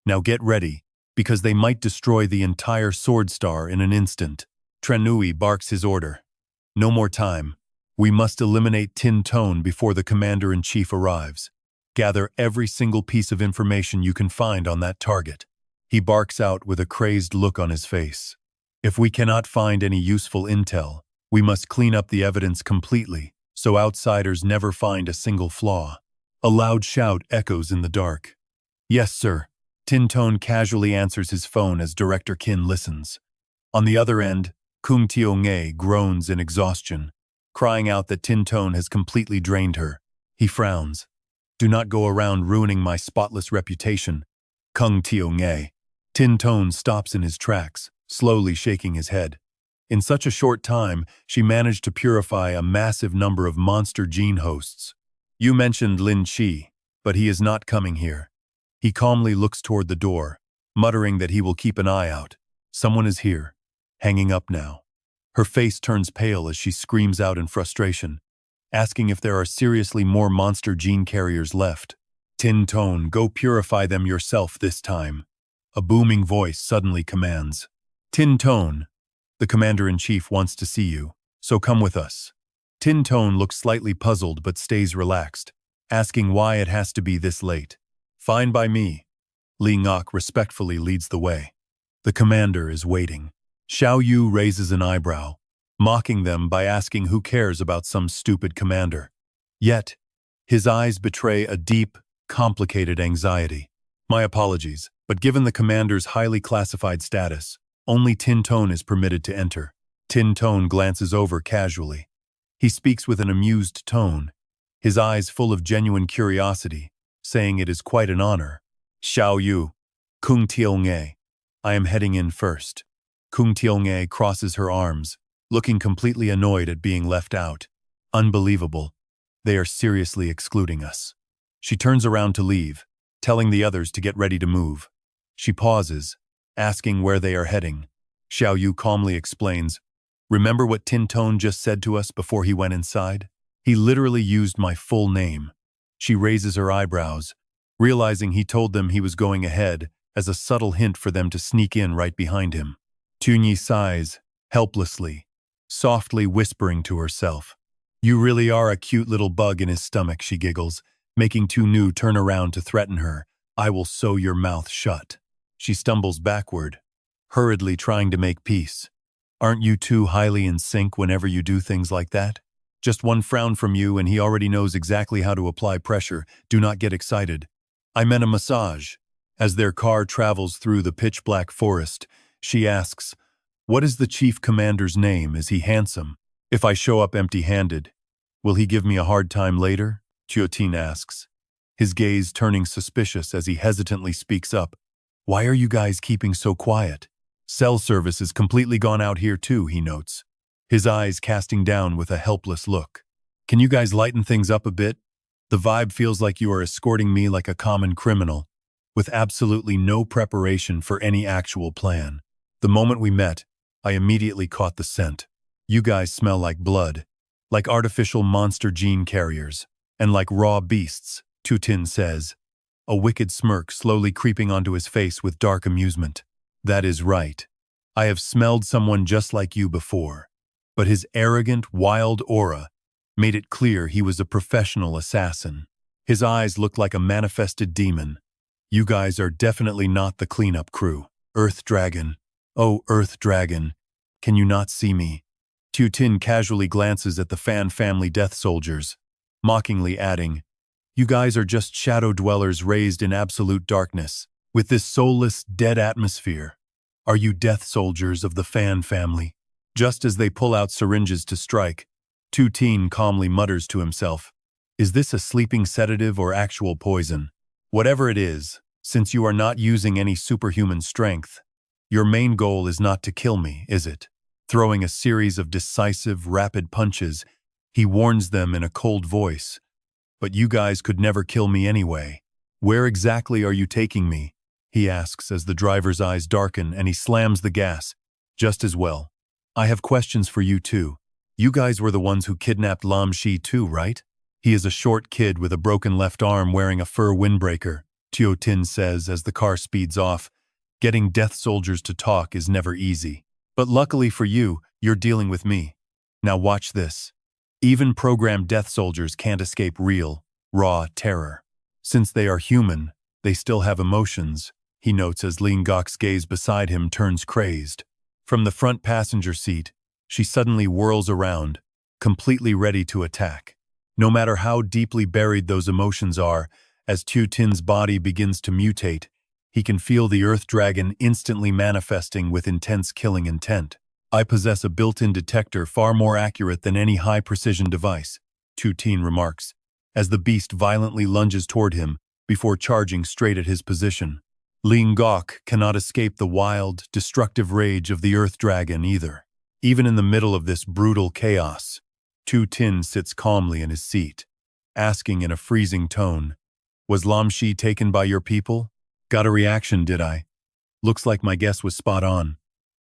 Speaker 1: Now get ready, because they might destroy the entire Sword Star in an instant. Trenui barks his order. No more time. We must eliminate Tin Tone before the Commander-in-Chief arrives. Gather every single piece of information you can find on that target. He barks out with a crazed look on his face. If we cannot find any useful intel, we must clean up the evidence completely, so outsiders never find a single flaw. A loud shout echoes in the dark. Yes, sir. Tin Tone casually answers his phone as Director Qin listens. On the other end, Kung Tiong'e groans in exhaustion, crying out that Tin Tone has completely drained her. He frowns. Do not go around ruining my spotless reputation, Kung Tiong'e. Tin Tone stops in his tracks, slowly shaking his head. In such a short time, she managed to purify a massive number of monster gene hosts. You mentioned Lin Qi, but he is not coming here. He calmly looks toward the door, muttering that he will keep an eye out. Someone is here. Hanging up now. Her face turns pale as she screams out in frustration, asking if there are seriously more monster gene carriers left. Tin Tone, go purify them yourself this time. A booming voice suddenly commands. Tin Tone, the Commander-in-Chief wants to see you, so come with us. Tin Tone looks slightly puzzled but stays relaxed, asking why it has to be this late. Fine by me. Li Ngok respectfully leads the way. The commander is waiting. Xiao Yu raises an eyebrow, mocking them by asking who cares about some stupid commander. Yet, his eyes betray a deep, complicated anxiety. My apologies, but given the commander's highly classified status, only Tin Tone is permitted to enter. Tin Tone glances over casually. He speaks with an amused tone, his eyes full of genuine curiosity, saying it is quite an honor. Xiao Yu, Kung Tiong'e, I am heading in first. Kung Tiong'e crosses her arms, looking completely annoyed at being left out. Unbelievable. They are seriously excluding us. She turns around to leave, telling the others to get ready to move. She pauses, asking where they are heading. Xiao Yu calmly explains, Remember what Tintone just said to us before he went inside? He literally used my full name. She raises her eyebrows, realizing he told them he was going ahead as a subtle hint for them to sneak in right behind him. Tunyi sighs, helplessly, softly whispering to herself. You really are a cute little bug in his stomach, she giggles, making Tunu turn around to threaten her. I will sew your mouth shut. She stumbles backward, hurriedly trying to make peace. Aren't you two highly in sync whenever you do things like that? Just one frown from you and he already knows exactly how to apply pressure. Do not get excited. I meant a massage. As their car travels through the pitch-black forest, she asks, what is the chief commander's name? Is he handsome? If I show up empty-handed, will he give me a hard time later? Xiao asks, his gaze turning suspicious as he hesitantly speaks up. Why are you guys keeping so quiet? Cell service is completely gone out here too, he notes, his eyes casting down with a helpless look. Can you guys lighten things up a bit? The vibe feels like you are escorting me like a common criminal, with absolutely no preparation for any actual plan. The moment we met, I immediately caught the scent. You guys smell like blood, like artificial monster gene carriers, and like raw beasts, Tutin says, a wicked smirk slowly creeping onto his face with dark amusement. That is right. I have smelled someone just like you before, but his arrogant, wild aura made it clear he was a professional assassin. His eyes looked like a manifested demon. You guys are definitely not the cleanup crew. Earth Dragon. Oh, Earth Dragon. Can you not see me? Tutin casually glances at the Fan family death soldiers, mockingly adding, you guys are just shadow dwellers raised in absolute darkness, with this soulless, dead atmosphere. Are you death soldiers of the Fan family? Just as they pull out syringes to strike, Tutin calmly mutters to himself, is this a sleeping sedative or actual poison? Whatever it is, since you are not using any superhuman strength, your main goal is not to kill me, is it? Throwing a series of decisive, rapid punches, he warns them in a cold voice. But you guys could never kill me anyway. Where exactly are you taking me? He asks as the driver's eyes darken and he slams the gas. Just as well. I have questions for you too. You guys were the ones who kidnapped Lam Shi too, right? He is a short kid with a broken left arm wearing a fur windbreaker, Tin says as the car speeds off. Getting death soldiers to talk is never easy. But luckily for you, you're dealing with me. Now watch this. Even programmed death soldiers can't escape real, raw terror. Since they are human, they still have emotions, he notes as Ling Gok's gaze beside him turns crazed. From the front passenger seat, she suddenly whirls around, completely ready to attack. No matter how deeply buried those emotions are, as Tin's body begins to mutate, he can feel the Earth Dragon instantly manifesting with intense killing intent. I possess a built-in detector far more accurate than any high-precision device, Tin remarks, as the beast violently lunges toward him before charging straight at his position. Ling Gok cannot escape the wild, destructive rage of the Earth Dragon either. Even in the middle of this brutal chaos, Tin sits calmly in his seat, asking in a freezing tone, was Lam Shi taken by your people? Got a reaction, did I? Looks like my guess was spot on.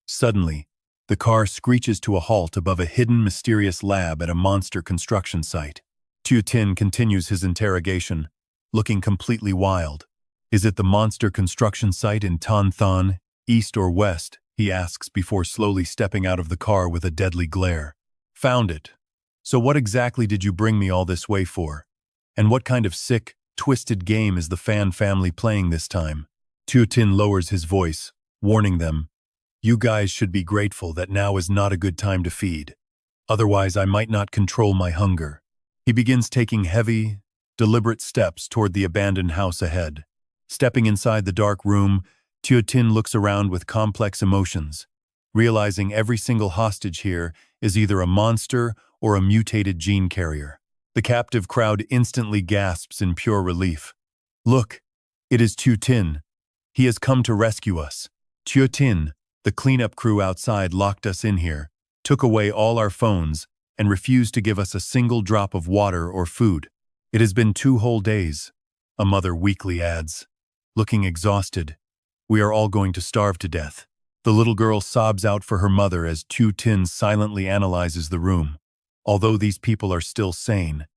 Speaker 1: Suddenly, the car screeches to a halt above a hidden, mysterious lab at a monster construction site. Tin continues his interrogation, looking completely wild. Is it the monster construction site in Tan Than, east or west? He asks before slowly stepping out of the car with a deadly glare. Found it. So what exactly did you bring me all this way for? And what kind of sick, twisted game is the Fan family playing this time? Tin lowers his voice, warning them, you guys should be grateful that now is not a good time to feed. Otherwise, I might not control my hunger. He begins taking heavy, deliberate steps toward the abandoned house ahead. Stepping inside the dark room, Tin looks around with complex emotions, realizing every single hostage here is either a monster or a mutated gene carrier. The captive crowd instantly gasps in pure relief. Look, it is Tin. He has come to rescue us. Tin, the cleanup crew outside locked us in here, took away all our phones, and refused to give us a single drop of water or food. It has been 2 whole days, a mother weakly adds, looking exhausted. We are all going to starve to death. The little girl sobs out for her mother as Tu Tin silently analyzes the room. Although these people are still sane,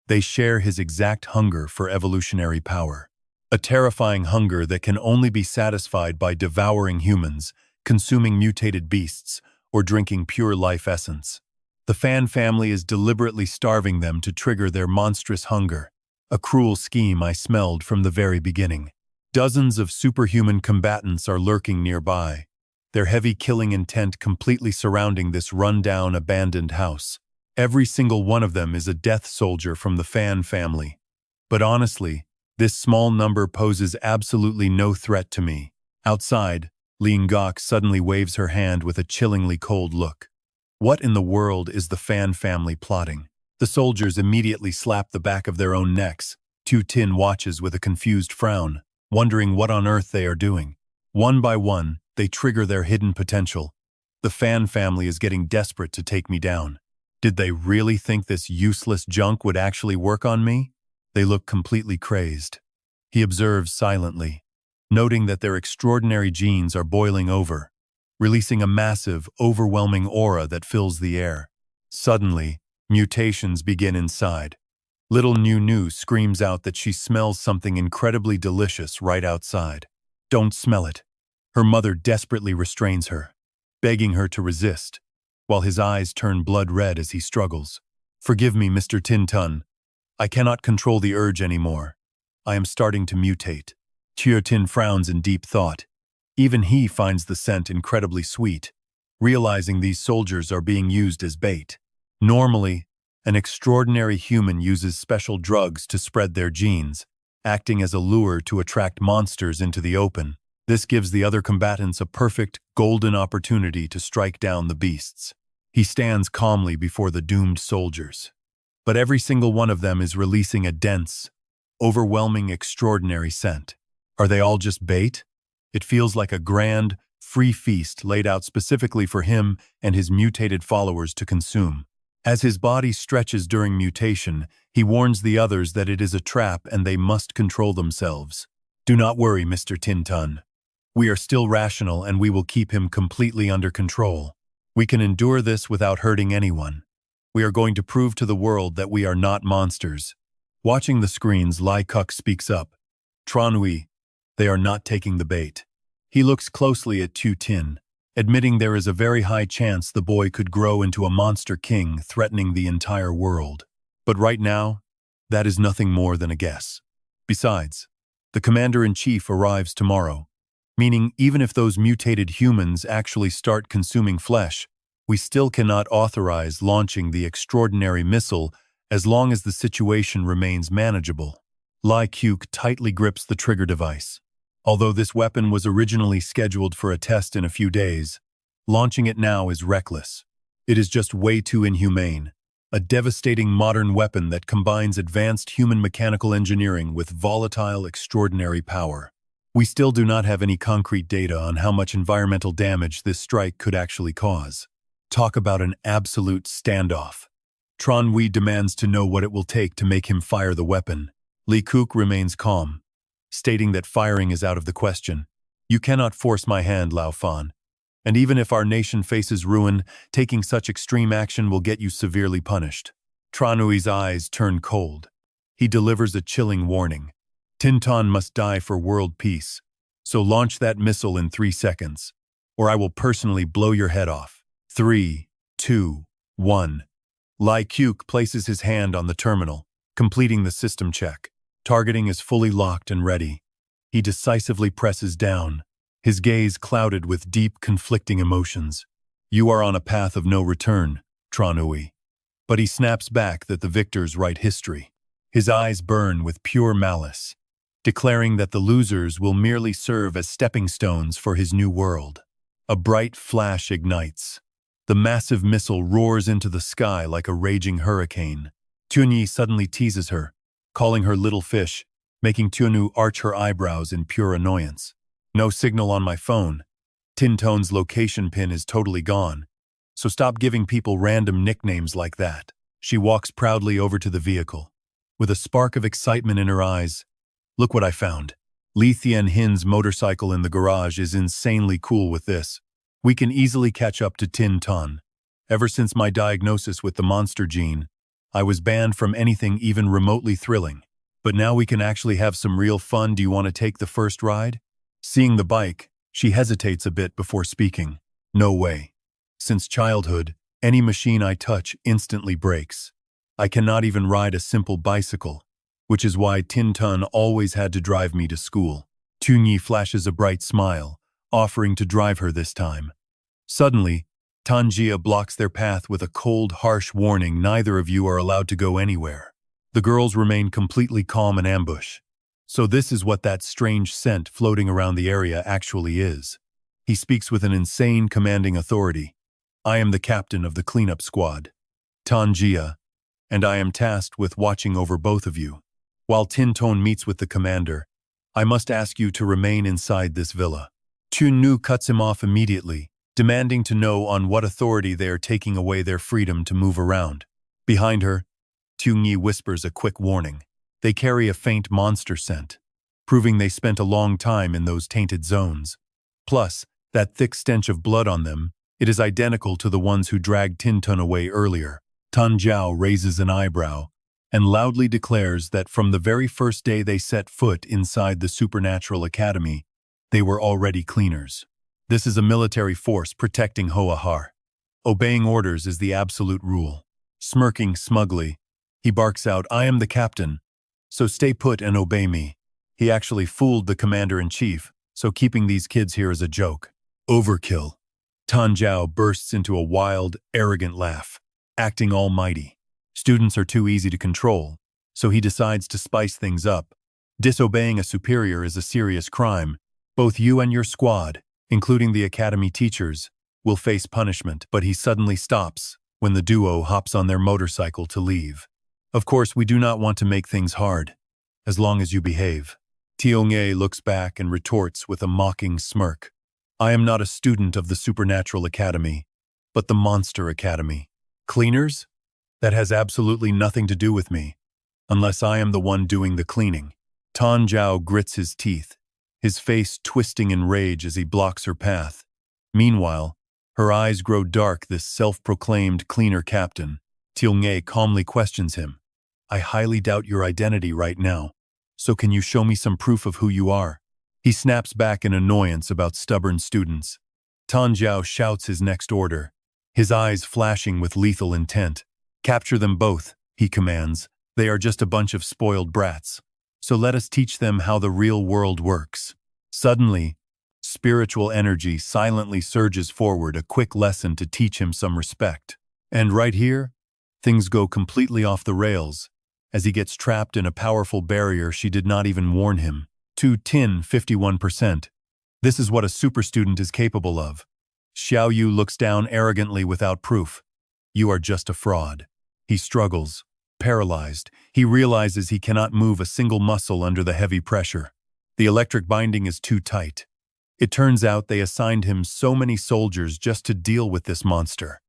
Speaker 1: they share his exact hunger for evolutionary power. A terrifying hunger that can only be satisfied by devouring humans, consuming mutated beasts, or drinking pure life essence. The Fan family is deliberately starving them to trigger their monstrous hunger, a cruel scheme I smelled from the very beginning. Dozens of superhuman combatants are lurking nearby, their heavy killing intent completely surrounding this run-down, abandoned house. Every single one of them is a death soldier from the Fan family. But honestly, this small number poses absolutely no threat to me. Outside, Ling Gok suddenly waves her hand with a chillingly cold look. What in the world is the Fan family plotting? The soldiers immediately slap the back of their own necks. Tu Tin watches with a confused frown, wondering what on earth they are doing. One by one, they trigger their hidden potential. The Fan family is getting desperate to take me down. Did they really think this useless junk would actually work on me? They look completely crazed. He observes silently, noting that their extraordinary genes are boiling over, releasing a massive, overwhelming aura that fills the air. Suddenly, mutations begin inside. Little Nu screams out that she smells something incredibly delicious right outside. Don't smell it. Her mother desperately restrains her, begging her to resist, while his eyes turn blood red as he struggles. Forgive me, Mr. Tin Tun. I cannot control the urge anymore. I am starting to mutate. Tu Tin frowns in deep thought. Even he finds the scent incredibly sweet, realizing these soldiers are being used as bait. Normally, an extraordinary human uses special drugs to spread their genes, acting as a lure to attract monsters into the open. This gives the other combatants a perfect, golden opportunity to strike down the beasts. He stands calmly before the doomed soldiers. But every single one of them is releasing a dense, overwhelming, extraordinary scent. Are they all just bait? It feels like a grand, free feast laid out specifically for him and his mutated followers to consume. As his body stretches during mutation, he warns the others that it is a trap and they must control themselves. Do not worry, Mr. Tin Tun. We are still rational and we will keep him completely under control. We can endure this without hurting anyone. We are going to prove to the world that we are not monsters. Watching the screens, Lai Kuk speaks up. Tranui, they are not taking the bait. He looks closely at Tu Tin, admitting there is a very high chance the boy could grow into a monster king threatening the entire world. But right now, that is nothing more than a guess. Besides, the Commander-in-Chief arrives tomorrow, meaning even if those mutated humans actually start consuming flesh, we still cannot authorize launching the extraordinary missile as long as the situation remains manageable. Lai Kuk tightly grips the trigger device. Although this weapon was originally scheduled for a test in a few days, launching it now is reckless. It is just way too inhumane. A devastating modern weapon that combines advanced human mechanical engineering with volatile, extraordinary power. We still do not have any concrete data on how much environmental damage this strike could actually cause. Talk about an absolute standoff. Tron Wei demands to know what it will take to make him fire the weapon. Li Kuk remains calm, stating that firing is out of the question. You cannot force my hand, Lao Fan. And even if our nation faces ruin, taking such extreme action will get you severely punished. Tranui's eyes turn cold. He delivers a chilling warning. Tinton must die for world peace, so launch that missile in 3 seconds, or I will personally blow your head off. 3, 2, 1. Lai Kuk places his hand on the terminal, completing the system check. Targeting is fully locked and ready. He decisively presses down, his gaze clouded with deep, conflicting emotions. You are on a path of no return, Tranui. But he snaps back that the victors write history. His eyes burn with pure malice, declaring that the losers will merely serve as stepping stones for his new world. A bright flash ignites. The massive missile roars into the sky like a raging hurricane. Tunyi suddenly teases her, calling her little fish, making Tianu arch her eyebrows in pure annoyance. No signal on my phone. Tinton's location pin is totally gone, so stop giving people random nicknames like that. She walks proudly over to the vehicle. With a spark of excitement in her eyes, look what I found. Li Thien Hin's motorcycle in the garage is insanely cool with this. We can easily catch up to Tin Ton. Ever since my diagnosis with the monster gene, I was banned from anything even remotely thrilling. But now we can actually have some real fun. Do you want to take the first ride? Seeing the bike, she hesitates a bit before speaking. No way. Since childhood, any machine I touch instantly breaks. I cannot even ride a simple bicycle, which is why Tin Ton always had to drive me to school. Tunyi flashes a bright smile, offering to drive her this time. Suddenly, Tanjia blocks their path with a cold, harsh warning. Neither of you are allowed to go anywhere. The girls remain completely calm in ambush. So this is what that strange scent floating around the area actually is. He speaks with an insane, commanding authority. I am the captain of the cleanup squad, Tanjia, and I am tasked with watching over both of you. While Tin Ton meets with the commander, I must ask you to remain inside this villa. Chun-Nu cuts him off immediately, demanding to know on what authority they are taking away their freedom to move around. Behind her, Tunyi whispers a quick warning. They carry a faint monster scent, proving they spent a long time in those tainted zones. Plus, that thick stench of blood on them, it is identical to the ones who dragged Tin Ton away earlier. Tan Zhao raises an eyebrow and loudly declares that from the very first day they set foot inside the Supernatural Academy, they were already cleaners. This is a military force protecting Hoahar. Obeying orders is the absolute rule. Smirking smugly, he barks out, I am the captain, so stay put and obey me. He actually fooled the commander-in-chief, so keeping these kids here is a joke. Overkill. Tan Zhao bursts into a wild, arrogant laugh, acting almighty. Students are too easy to control, so he decides to spice things up. Disobeying a superior is a serious crime. Both you and your squad, including the academy teachers, will face punishment, but he suddenly stops when the duo hops on their motorcycle to leave. Of course, we do not want to make things hard, as long as you behave. Tiongye looks back and retorts with a mocking smirk. I am not a student of the Supernatural Academy, but the Monster Academy. Cleaners? That has absolutely nothing to do with me, unless I am the one doing the cleaning. Tan Zhao grits his teeth, his face twisting in rage as he blocks her path. Meanwhile, her eyes grow dark. This self-proclaimed cleaner captain, Tiongye calmly questions him. I highly doubt your identity right now, so can you show me some proof of who you are? He snaps back in annoyance about stubborn students. Tan Zhao shouts his next order, his eyes flashing with lethal intent. Capture them both, he commands. They are just a bunch of spoiled brats. So let us teach them how the real world works. Suddenly, spiritual energy silently surges forward, a quick lesson to teach him some respect. And right here, things go completely off the rails, as he gets trapped in a powerful barrier she did not even warn him. To Tin, 51%. This is what a super student is capable of. Xiao Yu looks down arrogantly without proof. You are just a fraud. He struggles. Paralyzed, he realizes he cannot move a single muscle under the heavy pressure. The electric binding is too tight. It turns out they assigned him so many soldiers just to deal with this monster.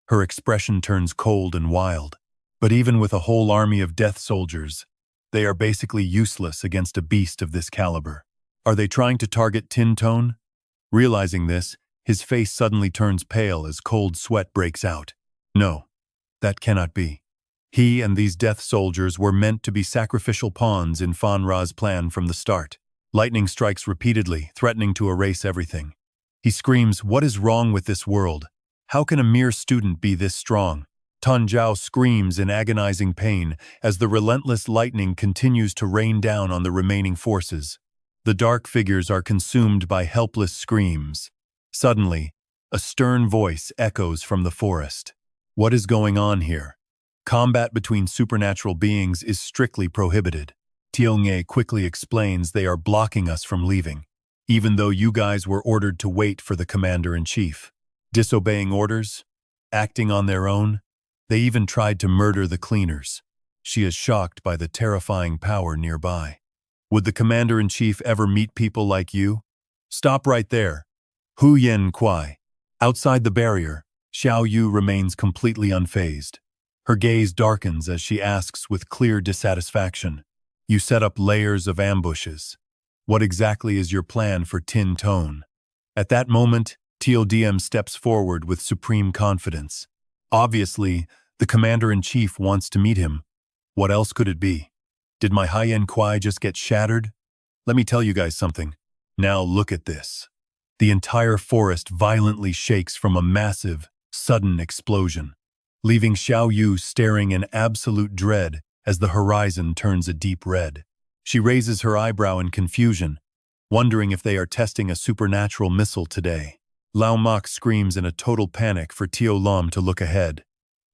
Speaker 1: Her expression turns cold and wild. But even with a whole army of death soldiers, they are basically useless against a beast of this caliber. Are they trying to target Tin Ton? Realizing this, his face suddenly turns pale as cold sweat breaks out. No, that cannot be. He and these death soldiers were meant to be sacrificial pawns in Fan Ra's plan from the start. Lightning strikes repeatedly, threatening to erase everything. He screams, what is wrong with this world? How can a mere student be this strong? Tan Zhao screams in agonizing pain as the relentless lightning continues to rain down on the remaining forces. The dark figures are consumed by helpless screams. Suddenly, a stern voice echoes from the forest. What is going on here? Combat between supernatural beings is strictly prohibited. Tiongye quickly explains they are blocking us from leaving, even though you guys were ordered to wait for the commander-in-chief. Disobeying orders? Acting on their own? They even tried to murder the cleaners. She is shocked by the terrifying power nearby. Would the commander-in-chief ever meet people like you? Stop right there. Hu Yen Kuai. Outside the barrier, Xiao Yu remains completely unfazed. Her gaze darkens as she asks with clear dissatisfaction. You set up layers of ambushes. What exactly is your plan for Tin Ton? At that moment, TODM steps forward with supreme confidence. Obviously, the commander-in-chief wants to meet him. What else could it be? Did my high-end Kwai just get shattered? Let me tell you guys something. Now look at this. The entire forest violently shakes from a massive, sudden explosion, leaving Xiao Yu staring in absolute dread as the horizon turns a deep red. She raises her eyebrow in confusion, wondering if they are testing a supernatural missile today. Lao Mak screams in a total panic for Tio Lam to look ahead.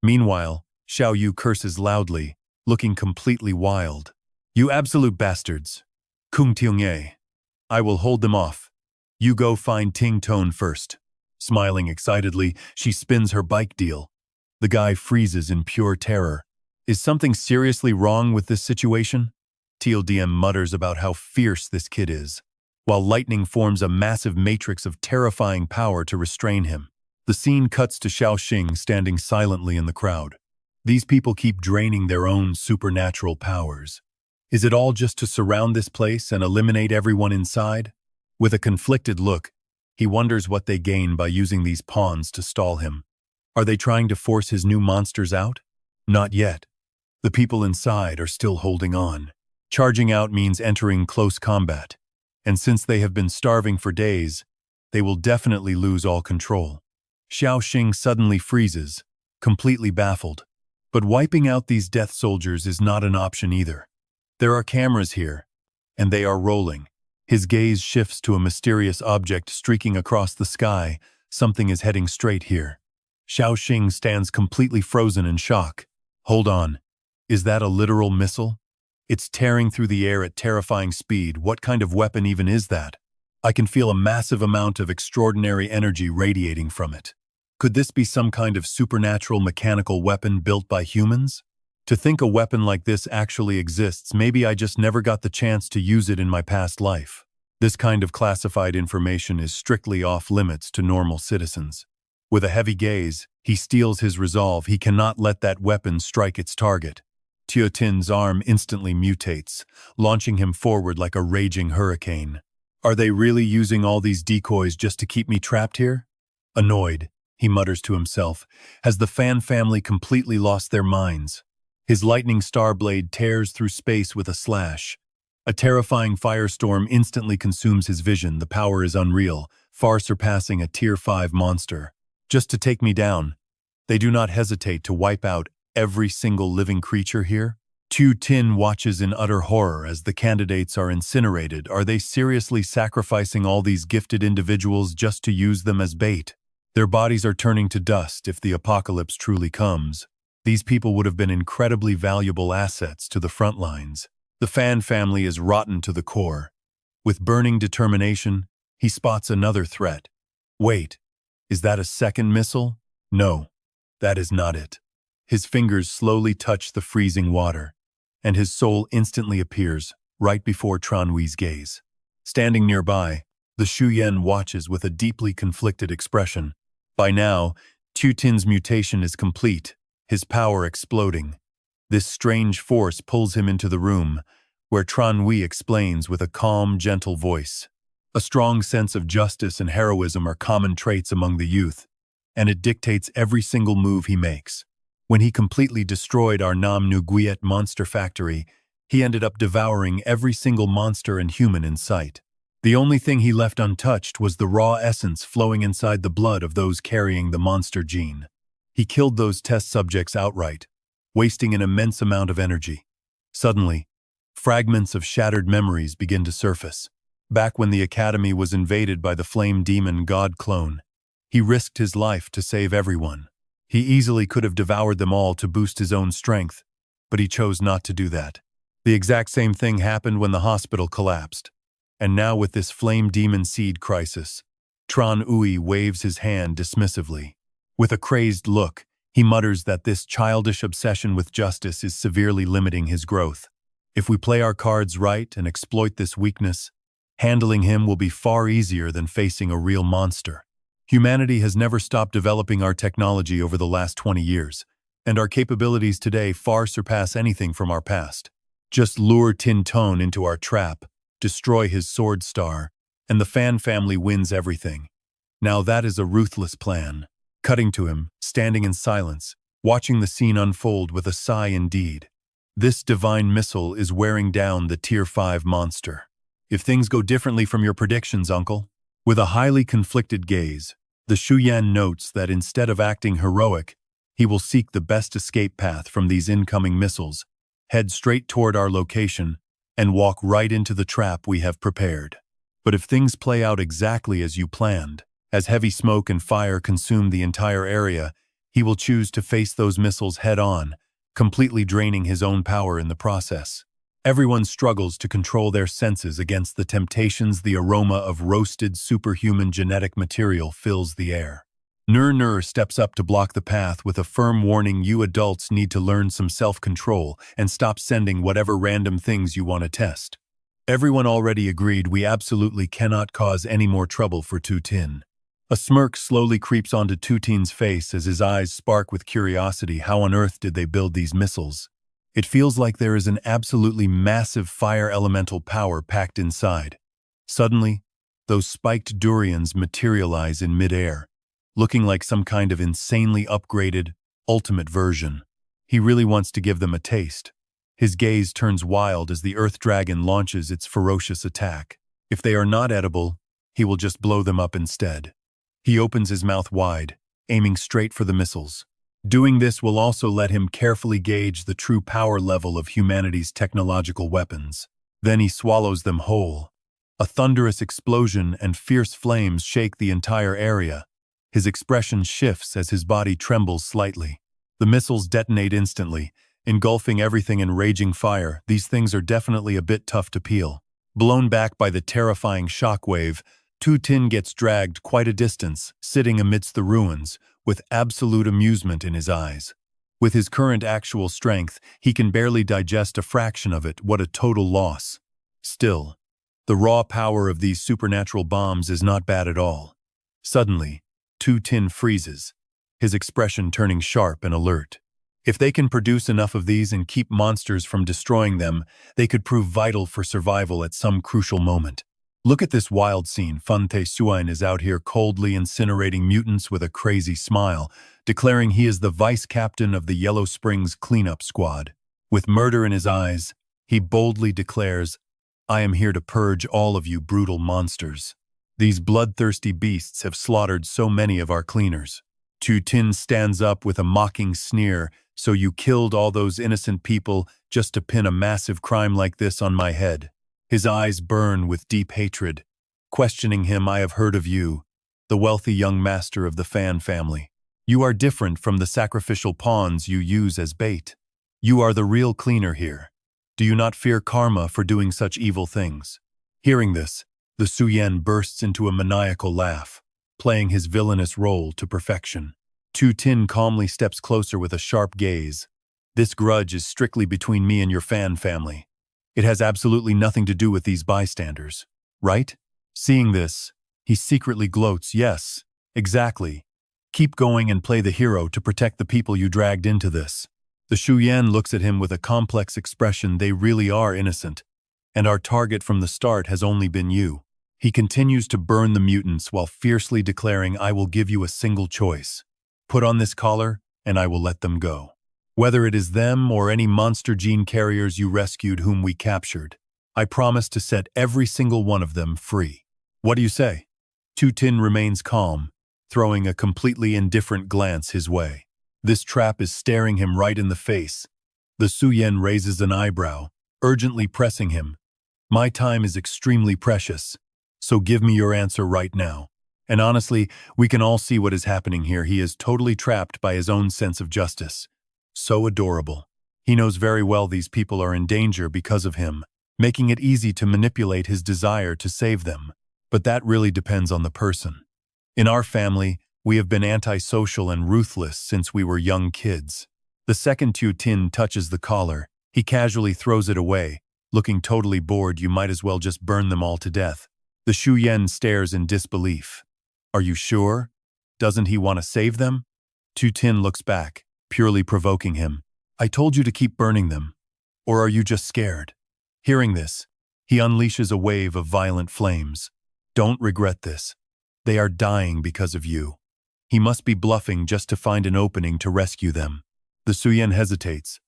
Speaker 1: Meanwhile, Xiao Yu curses loudly, looking completely wild. You absolute bastards. Kung Tiongye. I will hold them off. You go find Ting Tone first. Smiling excitedly, she spins her bike deal. The guy freezes in pure terror. Is something seriously wrong with this situation? TLDM mutters about how fierce this kid is, while lightning forms a massive matrix of terrifying power to restrain him. The scene cuts to Xiao Xing standing silently in the crowd. These people keep draining their own supernatural powers. Is it all just to surround this place and eliminate everyone inside? With a conflicted look, he wonders what they gain by using these pawns to stall him. Are they trying to force his new monsters out? Not yet. The people inside are still holding on. Charging out means entering close combat, and since they have been starving for days, they will definitely lose all control. Xiao Xing suddenly freezes, completely baffled. But wiping out these death soldiers is not an option either. There are cameras here, and they are rolling. His gaze shifts to a mysterious object streaking across the sky. Something is heading straight here. Xiao Xing stands completely frozen in shock. Hold on. Is that a literal missile? It's tearing through the air at terrifying speed. What kind of weapon even is that? I can feel a massive amount of extraordinary energy radiating from it. Could this be some kind of supernatural mechanical weapon built by humans? To think a weapon like this actually exists, maybe I just never got the chance to use it in my past life. This kind of classified information is strictly off-limits to normal citizens. With a heavy gaze, he steels his resolve. He cannot let that weapon strike its target. Tiotin's arm instantly mutates, launching him forward like a raging hurricane. Are they really using all these decoys just to keep me trapped here? Annoyed, he mutters to himself. Has the Fan family completely lost their minds? His lightning star blade tears through space with a slash. A terrifying firestorm instantly consumes his vision. The power is unreal, far surpassing a Tier 5 monster. Just to take me down. They do not hesitate to wipe out every single living creature here. Tu Tin watches in utter horror as the candidates are incinerated. Are they seriously sacrificing all these gifted individuals just to use them as bait? Their bodies are turning to dust if the apocalypse truly comes. These people would have been incredibly valuable assets to the front lines. The Fan family is rotten to the core. With burning determination, he spots another threat. Wait, is that a second missile? No, that is not it. His fingers slowly touch the freezing water, and his soul instantly appears right before Tranwi's gaze. Standing nearby, the Shu Yan watches with a deeply conflicted expression. By now, Tutin's mutation is complete, his power exploding. This strange force pulls him into the room, where Tranwi explains with a calm, gentle voice. A strong sense of justice and heroism are common traits among the youth, and it dictates every single move he makes. When he completely destroyed our Nam Nu Guyet monster factory, he ended up devouring every single monster and human in sight. The only thing he left untouched was the raw essence flowing inside the blood of those carrying the monster gene. He killed those test subjects outright, wasting an immense amount of energy. Suddenly, fragments of shattered memories begin to surface. Back when the academy was invaded by the flame demon god clone, he risked his life to save everyone. He easily could have devoured them all to boost his own strength, but he chose not to do that. The exact same thing happened when the hospital collapsed. And now with this flame demon seed crisis, Tran Ui waves his hand dismissively. With a crazed look, he mutters that this childish obsession with justice is severely limiting his growth. If we play our cards right and exploit this weakness, handling him will be far easier than facing a real monster. Humanity has never stopped developing our technology over the last 20 years, and our capabilities today far surpass anything from our past. Just lure Tin Tone into our trap, destroy his sword star, and the Fan family wins everything. Now that is a ruthless plan. Cutting to him, standing in silence, watching the scene unfold with a sigh indeed. This divine missile is wearing down the Tier 5 monster. If things go differently from your predictions, Uncle. With a highly conflicted gaze, the Shuyan notes that instead of acting heroic, he will seek the best escape path from these incoming missiles, head straight toward our location, and walk right into the trap we have prepared. But if things play out exactly as you planned, as heavy smoke and fire consume the entire area, he will choose to face those missiles head-on, completely draining his own power in the process. Everyone struggles to control their senses against the temptations. The aroma of roasted superhuman genetic material fills the air. Nur steps up to block the path with a firm warning: you adults need to learn some self-control and stop sending whatever random things you want to test. Everyone already agreed we absolutely cannot cause any more trouble for Tutin. A smirk slowly creeps onto Tutin's face as his eyes spark with curiosity. How on earth did they build these missiles? It feels like there is an absolutely massive fire elemental power packed inside. Suddenly, those spiked durians materialize in midair, looking like some kind of insanely upgraded, ultimate version. He really wants to give them a taste. His gaze turns wild as the Earth Dragon launches its ferocious attack. If they are not edible, he will just blow them up instead. He opens his mouth wide, aiming straight for the missiles. Doing this will also let him carefully gauge the true power level of humanity's technological weapons. Then he swallows them whole. A thunderous explosion and fierce flames shake the entire area. His expression shifts as his body trembles slightly. The missiles detonate instantly, engulfing everything in raging fire. These things are definitely a bit tough to peel. Blown back by the terrifying shockwave, Tutin gets dragged quite a distance, sitting amidst the ruins, with absolute amusement in his eyes. With his current actual strength, he can barely digest a fraction of it. What a total loss. Still, the raw power of these supernatural bombs is not bad at all. Suddenly, Tutin freezes, his expression turning sharp and alert. If they can produce enough of these and keep monsters from destroying them, they could prove vital for survival at some crucial moment. Look at this wild scene. Fan Te Xuan is out here coldly incinerating mutants with a crazy smile, declaring he is the vice captain of the Yellow Springs cleanup squad. With murder in his eyes, he boldly declares, "I am here to purge all of you brutal monsters. These bloodthirsty beasts have slaughtered so many of our cleaners." Tutin stands up with a mocking sneer. "So you killed all those innocent people just to pin a massive crime like this on my head?" His eyes burn with deep hatred. Questioning him, "I have heard of you, the wealthy young master of the Fan family. You are different from the sacrificial pawns you use as bait. You are the real cleaner here. Do you not fear karma for doing such evil things?" Hearing this, the Suyen bursts into a maniacal laugh, playing his villainous role to perfection. Tutin calmly steps closer with a sharp gaze. "This grudge is strictly between me and your Fan family. It has absolutely nothing to do with these bystanders, right?" Seeing this, he secretly gloats. "Yes, exactly. Keep going and play the hero to protect the people you dragged into this." The Shuyan looks at him with a complex expression. "They really are innocent, and our target from the start has only been you." He continues to burn the mutants while fiercely declaring, "I will give you a single choice. Put on this collar, and I will let them go. Whether it is them or any monster gene carriers you rescued whom we captured, I promise to set every single one of them free. What do you say?" Tutin remains calm, throwing a completely indifferent glance his way. This trap is staring him right in the face. The Suyen raises an eyebrow, urgently pressing him. "My time is extremely precious, so give me your answer right now." And honestly, we can all see what is happening here. He is totally trapped by his own sense of justice. So adorable. He knows very well these people are in danger because of him, making it easy to manipulate his desire to save them. But that really depends on the person. In our family, we have been antisocial and ruthless since we were young kids. The second Tutin touches the collar, he casually throws it away, looking totally bored. "You might as well just burn them all to death." The Shuyen stares in disbelief. "Are you sure? Doesn't he want to save them?" Tutin looks back, purely provoking him. "I told you to keep burning them. Or are you just scared?" Hearing this, he unleashes a wave of violent flames. "Don't regret this. They are dying because of you. He must be bluffing just to find an opening to rescue them. The Suyen hesitates.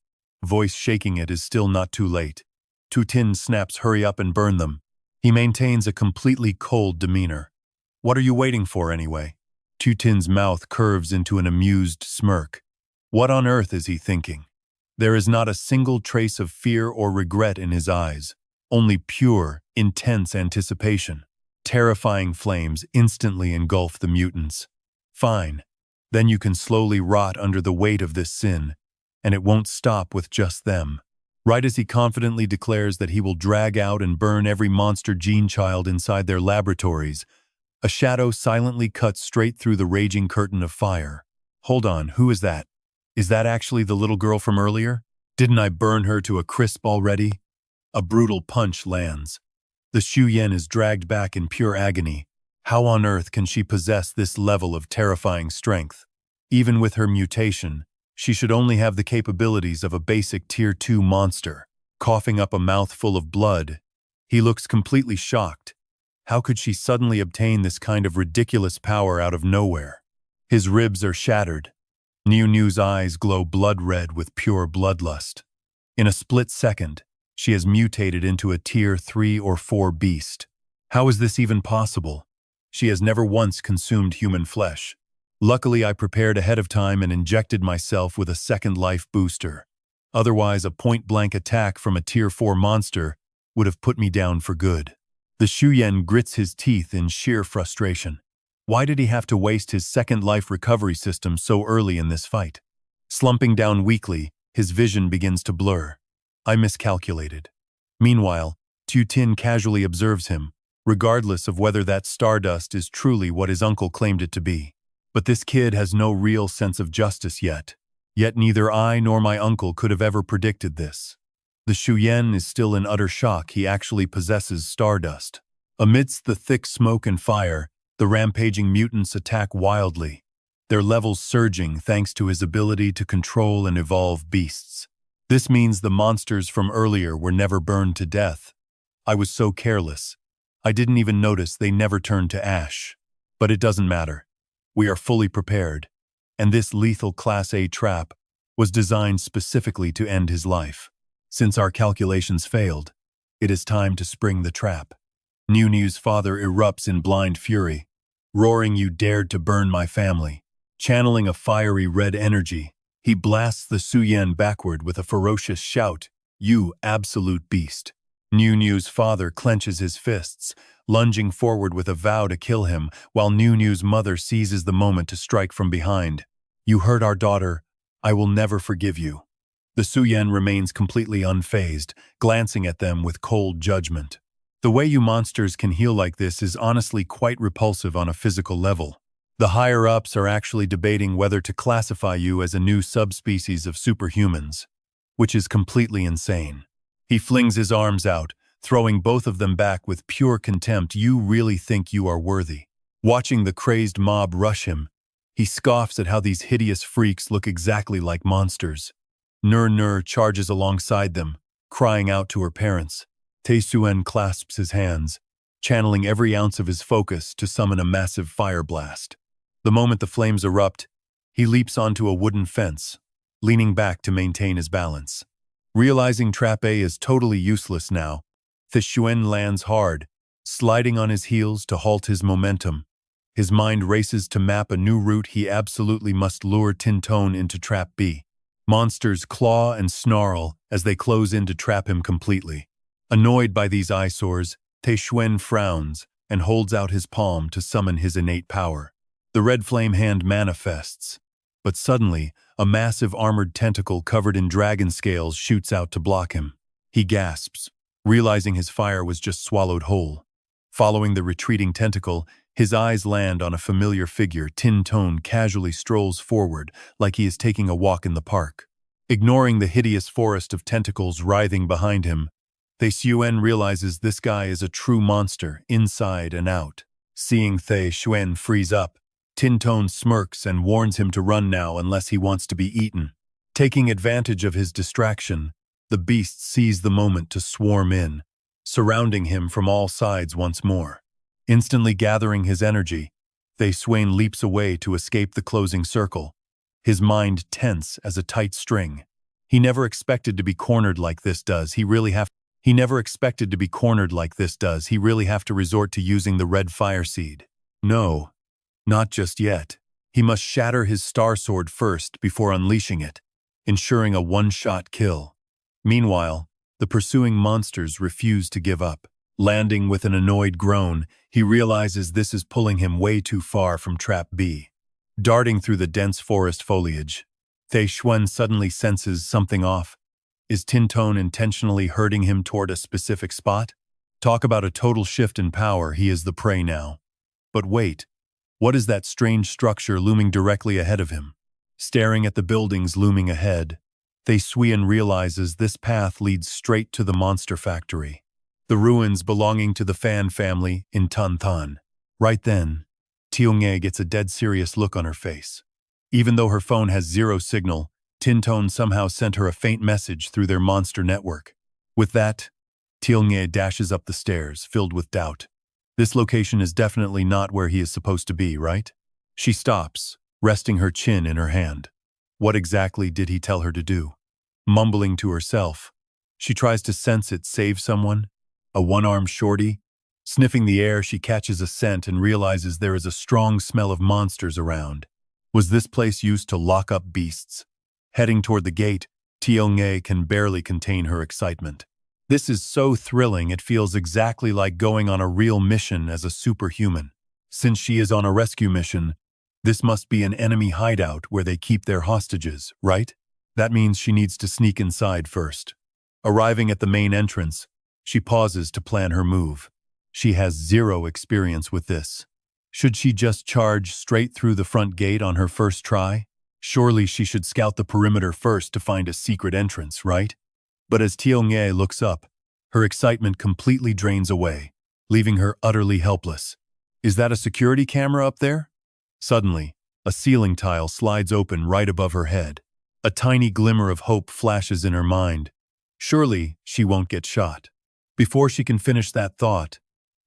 Speaker 1: Voice shaking it is still not too late. Tu Tin snaps, hurry up and burn them. He maintains a completely cold demeanor. What are you waiting for anyway? Tu Tin's mouth curves into an amused smirk. What on earth is he thinking? There is not a single trace of fear or regret in his eyes, only pure, intense anticipation. Terrifying flames instantly engulf the mutants. Fine. Then you can slowly rot under the weight of this sin, and it won't stop with just them. Right as he confidently declares that he will drag out and burn every monster gene child inside their laboratories, a shadow silently cuts straight through the raging curtain of fire. Hold on, who is that? Is that actually the little girl from earlier? Didn't I burn her to a crisp already? A brutal punch lands. The Xuyen is dragged back in pure agony. How on earth can she possess this level of terrifying strength? Even with her mutation, she should only have the capabilities of a basic Tier 2 monster. Coughing up a mouthful of blood, he looks completely shocked. How could she suddenly obtain this kind of ridiculous power out of nowhere? His ribs are shattered. Niu's eyes glow blood red with pure bloodlust. In a split second, she has mutated into a Tier 3 or 4 beast. How is this even possible? She has never once consumed human flesh. Luckily, I prepared ahead of time and injected myself with a second life booster. Otherwise, a point-blank attack from a Tier 4 monster would have put me down for good. The Xuyen grits his teeth in sheer frustration. Why did he have to waste his second life recovery system so early in this fight? Slumping down weakly, his vision begins to blur. I miscalculated. Meanwhile, Tu Tin casually observes him, regardless of whether that stardust is truly what his uncle claimed it to be. But this kid has no real sense of justice yet. Yet neither I nor my uncle could have ever predicted this. The Xuyen is still in utter shock he actually possesses stardust. Amidst the thick smoke and fire, the rampaging mutants attack wildly, their levels surging thanks to his ability to control and evolve beasts. This means the monsters from earlier were never burned to death. I was so careless. I didn't even notice they never turned to ash. But it doesn't matter. We are fully prepared, and this lethal Class A trap was designed specifically to end his life. Since our calculations failed, it is time to spring the trap. Niu's father erupts in blind fury, roaring, "You dared to burn my family." Channeling a fiery red energy, he blasts the Xuyen backward with a ferocious shout, "You absolute beast." Niu's father clenches his fists, lunging forward with a vow to kill him, while Niu's mother seizes the moment to strike from behind. "You hurt our daughter. I will never forgive you." The Xuyen remains completely unfazed, glancing at them with cold judgment. The way you monsters can heal like this is honestly quite repulsive on a physical level. The higher-ups are actually debating whether to classify you as a new subspecies of superhumans, which is completely insane. He flings his arms out, throwing both of them back with pure contempt. "You really think you are worthy?" Watching the crazed mob rush him, he scoffs at how these hideous freaks look exactly like monsters. Nur charges alongside them, crying out to her parents. Tae-Suen clasps his hands, channeling every ounce of his focus to summon a massive fire blast. The moment the flames erupt, he leaps onto a wooden fence, leaning back to maintain his balance. Realizing Trap A is totally useless now, Tae-Suen lands hard, sliding on his heels to halt his momentum. His mind races to map a new route. He absolutely must lure Tinton into Trap B. Monsters claw and snarl as they close in to trap him completely. Annoyed by these eyesores, Tae-Suen frowns and holds out his palm to summon his innate power. The red flame hand manifests, but suddenly, a massive armored tentacle covered in dragon scales shoots out to block him. He gasps, realizing his fire was just swallowed whole. Following the retreating tentacle, his eyes land on a familiar figure. Tinton casually strolls forward like he is taking a walk in the park. Ignoring the hideous forest of tentacles writhing behind him, Tae-Suen realizes this guy is a true monster, inside and out. Seeing Tae-Suen freeze up, Tinton smirks and warns him to run now unless he wants to be eaten. Taking advantage of his distraction, the beast sees the moment to swarm in, surrounding him from all sides once more. Instantly gathering his energy, They Swain leaps away to escape the closing circle, his mind tense as a tight string. He never expected to be cornered like this, does he really have to resort to using the red fire seed? No, not just yet. He must shatter his star sword first before unleashing it, ensuring a one-shot kill. Meanwhile, the pursuing monsters refuse to give up. Landing with an annoyed groan, he realizes this is pulling him way too far from Trap B. Darting through the dense forest foliage, Tei Xuan suddenly senses something off. Is Tintone intentionally herding him toward a specific spot? Talk about a total shift in power, he is the prey now. But wait, what is that strange structure looming directly ahead of him? Staring at the buildings looming ahead, Tei Xuan realizes this path leads straight to the monster factory, the ruins belonging to the Fan family in Tan. Right then, Tiongye gets a dead serious look on her face. Even though her phone has zero signal, Tintone somehow sent her a faint message through their monster network. With that, Tiongye dashes up the stairs, filled with doubt. This location is definitely not where he is supposed to be, right? She stops, resting her chin in her hand. What exactly did he tell her to do? Mumbling to herself, she tries to sense it save someone, a one-armed shorty. Sniffing the air, she catches a scent and realizes there is a strong smell of monsters around. Was this place used to lock up beasts? Heading toward the gate, Tiongye can barely contain her excitement. This is so thrilling, it feels exactly like going on a real mission as a superhuman. Since she is on a rescue mission, this must be an enemy hideout where they keep their hostages, right? That means she needs to sneak inside first. Arriving at the main entrance, she pauses to plan her move. She has zero experience with this. Should she just charge straight through the front gate on her first try? Surely she should scout the perimeter first to find a secret entrance, right? But as Tiongye looks up, her excitement completely drains away, leaving her utterly helpless. Is that a security camera up there? Suddenly, a ceiling tile slides open right above her head. A tiny glimmer of hope flashes in her mind. Surely she won't get shot. Before she can finish that thought,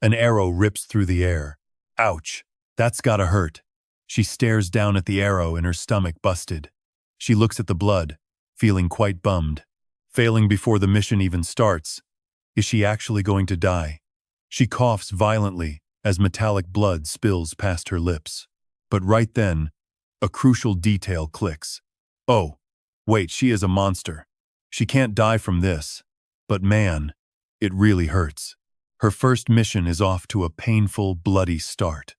Speaker 1: an arrow rips through the air. Ouch, that's gotta hurt. She stares down at the arrow and her stomach busted. She looks at the blood, feeling quite bummed. Failing before the mission even starts. Is she actually going to die? She coughs violently as metallic blood spills past her lips. But right then, a crucial detail clicks. Oh, wait, she is a monster. She can't die from this. But man, it really hurts. Her first mission is off to a painful, bloody start.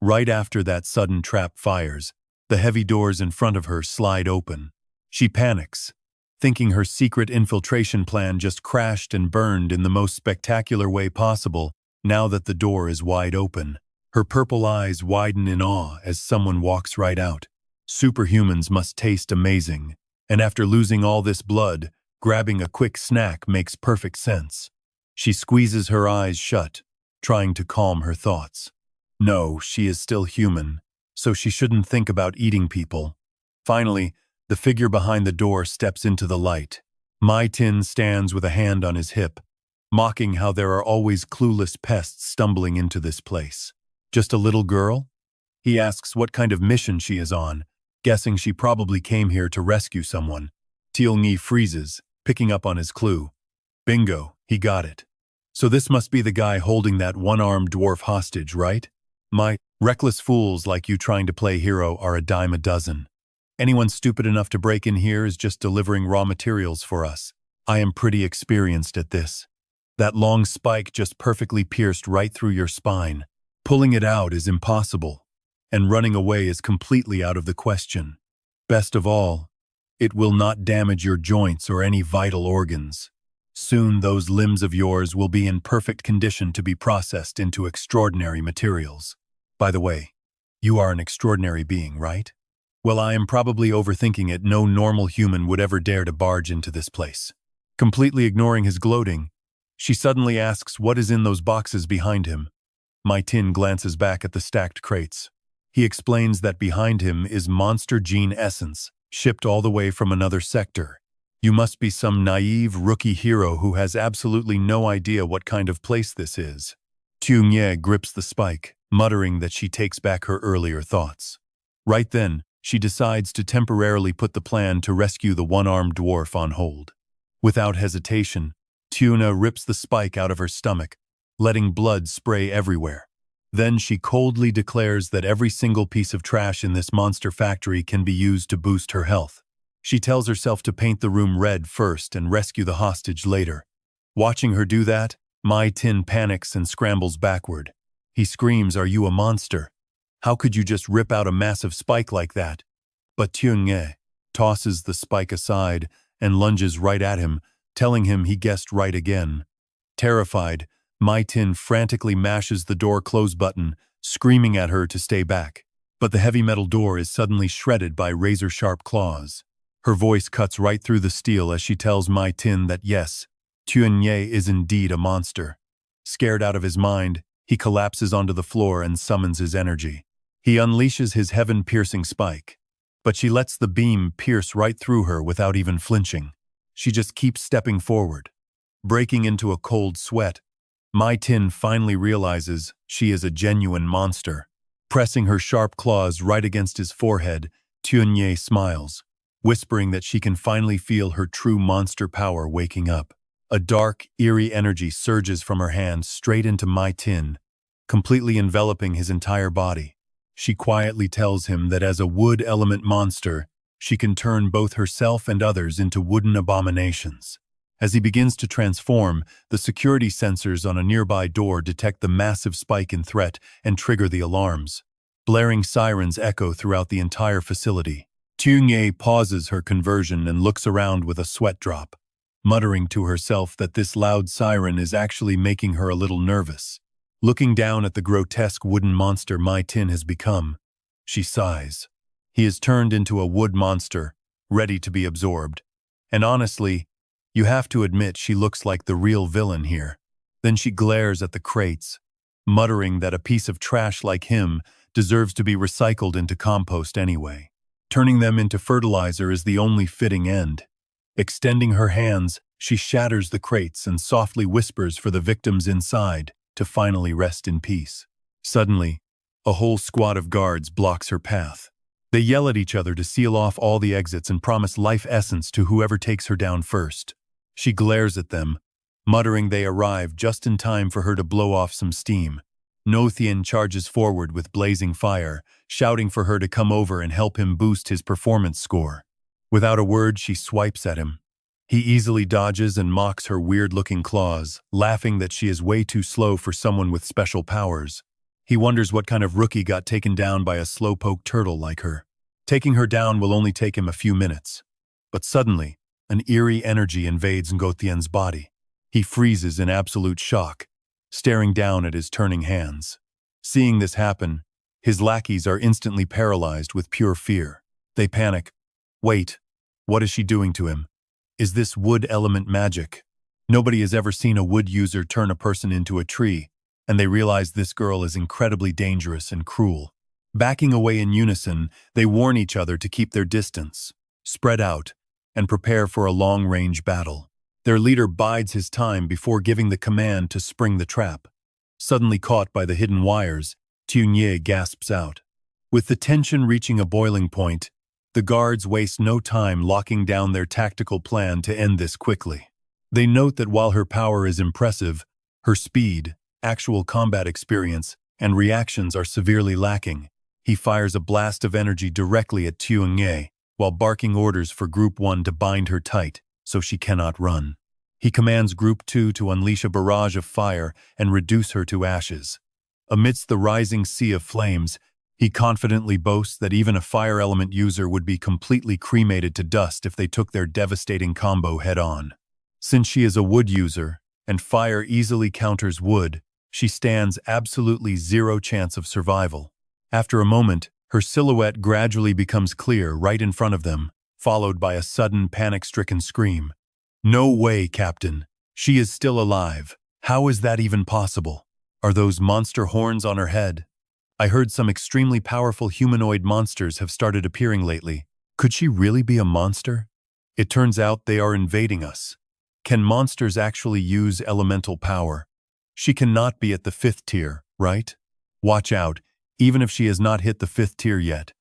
Speaker 1: Right after that sudden trap fires, the heavy doors in front of her slide open. She panics, thinking her secret infiltration plan just crashed and burned in the most spectacular way possible now that the door is wide open. Her purple eyes widen in awe as someone walks right out. Superhumans must taste amazing, and after losing all this blood, grabbing a quick snack makes perfect sense. She squeezes her eyes shut, trying to calm her thoughts. No, she is still human, so she shouldn't think about eating people. Finally, the figure behind the door steps into the light. Mai Tin stands with a hand on his hip, mocking how there are always clueless pests stumbling into this place. Just a little girl? He asks what kind of mission she is on, guessing she probably came here to rescue someone. Tiongye freezes, picking up on his clue. Bingo, he got it. So this must be the guy holding that one-armed dwarf hostage, right? My reckless fools like you trying to play hero are a dime a dozen. Anyone stupid enough to break in here is just delivering raw materials for us. I am pretty experienced at this. That long spike just perfectly pierced right through your spine. Pulling it out is impossible, and running away is completely out of the question. Best of all, it will not damage your joints or any vital organs. Soon those limbs of yours will be in perfect condition to be processed into extraordinary materials. By the way, you are an extraordinary being, right? Well, I am probably overthinking it. No normal human would ever dare to barge into this place. Completely ignoring his gloating, she suddenly asks what is in those boxes behind him. Mai Tin glances back at the stacked crates. He explains that behind him is monster gene essence, shipped all the way from another sector. You must be some naive rookie hero who has absolutely no idea what kind of place this is. Tiongye grips the spike, muttering that she takes back her earlier thoughts. Right then, she decides to temporarily put the plan to rescue the one-armed dwarf on hold. Without hesitation, Tuna rips the spike out of her stomach, letting blood spray everywhere. Then she coldly declares that every single piece of trash in this monster factory can be used to boost her health. She tells herself to paint the room red first and rescue the hostage later. Watching her do that, Mai Tin panics and scrambles backward. He screams, "Are you a monster? How could you just rip out a massive spike like that?" But Tune tosses the spike aside and lunges right at him, telling him he guessed right again. Terrified, Mai Tin frantically mashes the door close button, screaming at her to stay back. But the heavy metal door is suddenly shredded by razor-sharp claws. Her voice cuts right through the steel as she tells Mai Tin that yes, Tuanye is indeed a monster. Scared out of his mind, he collapses onto the floor and summons his energy. He unleashes his heaven-piercing spike. But she lets the beam pierce right through her without even flinching. She just keeps stepping forward. Breaking into a cold sweat, Mai Tin finally realizes she is a genuine monster. Pressing her sharp claws right against his forehead, Tuanye smiles, whispering that she can finally feel her true monster power waking up. A dark, eerie energy surges from her hand straight into Mai Tin, completely enveloping his entire body. She quietly tells him that as a wood element monster, she can turn both herself and others into wooden abominations. As he begins to transform, the security sensors on a nearby door detect the massive spike in threat and trigger the alarms. Blaring sirens echo throughout the entire facility. Tunye pauses her conversion and looks around with a sweat drop, muttering to herself that this loud siren is actually making her a little nervous. Looking down at the grotesque wooden monster Mai Tin has become, she sighs. He has turned into a wood monster, ready to be absorbed. And honestly, you have to admit she looks like the real villain here. Then she glares at the crates, muttering that a piece of trash like him deserves to be recycled into compost anyway. Turning them into fertilizer is the only fitting end. Extending her hands, she shatters the crates and softly whispers for the victims inside to finally rest in peace. Suddenly, a whole squad of guards blocks her path. They yell at each other to seal off all the exits and promise life essence to whoever takes her down first. She glares at them, muttering they arrive just in time for her to blow off some steam. Nothien charges forward with blazing fire, shouting for her to come over and help him boost his performance score. Without a word, she swipes at him. He easily dodges and mocks her weird-looking claws, laughing that she is way too slow for someone with special powers. He wonders what kind of rookie got taken down by a slowpoke turtle like her. Taking her down will only take him a few minutes. But suddenly, an eerie energy invades Ngothien's body. He freezes in absolute shock, staring down at his turning hands. Seeing this happen, his lackeys are instantly paralyzed with pure fear. They panic. Wait, what is she doing to him? Is this wood element magic? Nobody has ever seen a wood user turn a person into a tree, and they realize this girl is incredibly dangerous and cruel. Backing away in unison, they warn each other to keep their distance, spread out, and prepare for a long-range battle. Their leader bides his time before giving the command to spring the trap. Suddenly caught by the hidden wires, Tunye gasps out. With the tension reaching a boiling point, the guards waste no time locking down their tactical plan to end this quickly. They note that while her power is impressive, her speed, actual combat experience, and reactions are severely lacking. He fires a blast of energy directly at Tunye, while barking orders for Group 1 to bind her tight so she cannot run. He commands Group 2 to unleash a barrage of fire and reduce her to ashes. Amidst the rising sea of flames, he confidently boasts that even a fire element user would be completely cremated to dust if they took their devastating combo head-on. Since she is a wood user, and fire easily counters wood, she stands absolutely zero chance of survival. After a moment, her silhouette gradually becomes clear right in front of them, followed by a sudden panic-stricken scream. "No way, Captain. She is still alive. How is that even possible? Are those monster horns on her head? I heard some extremely powerful humanoid monsters have started appearing lately. Could she really be a monster? It turns out they are invading us. Can monsters actually use elemental power? She cannot be at the 5th tier, right? Watch out, even if she has not hit the 5th tier yet.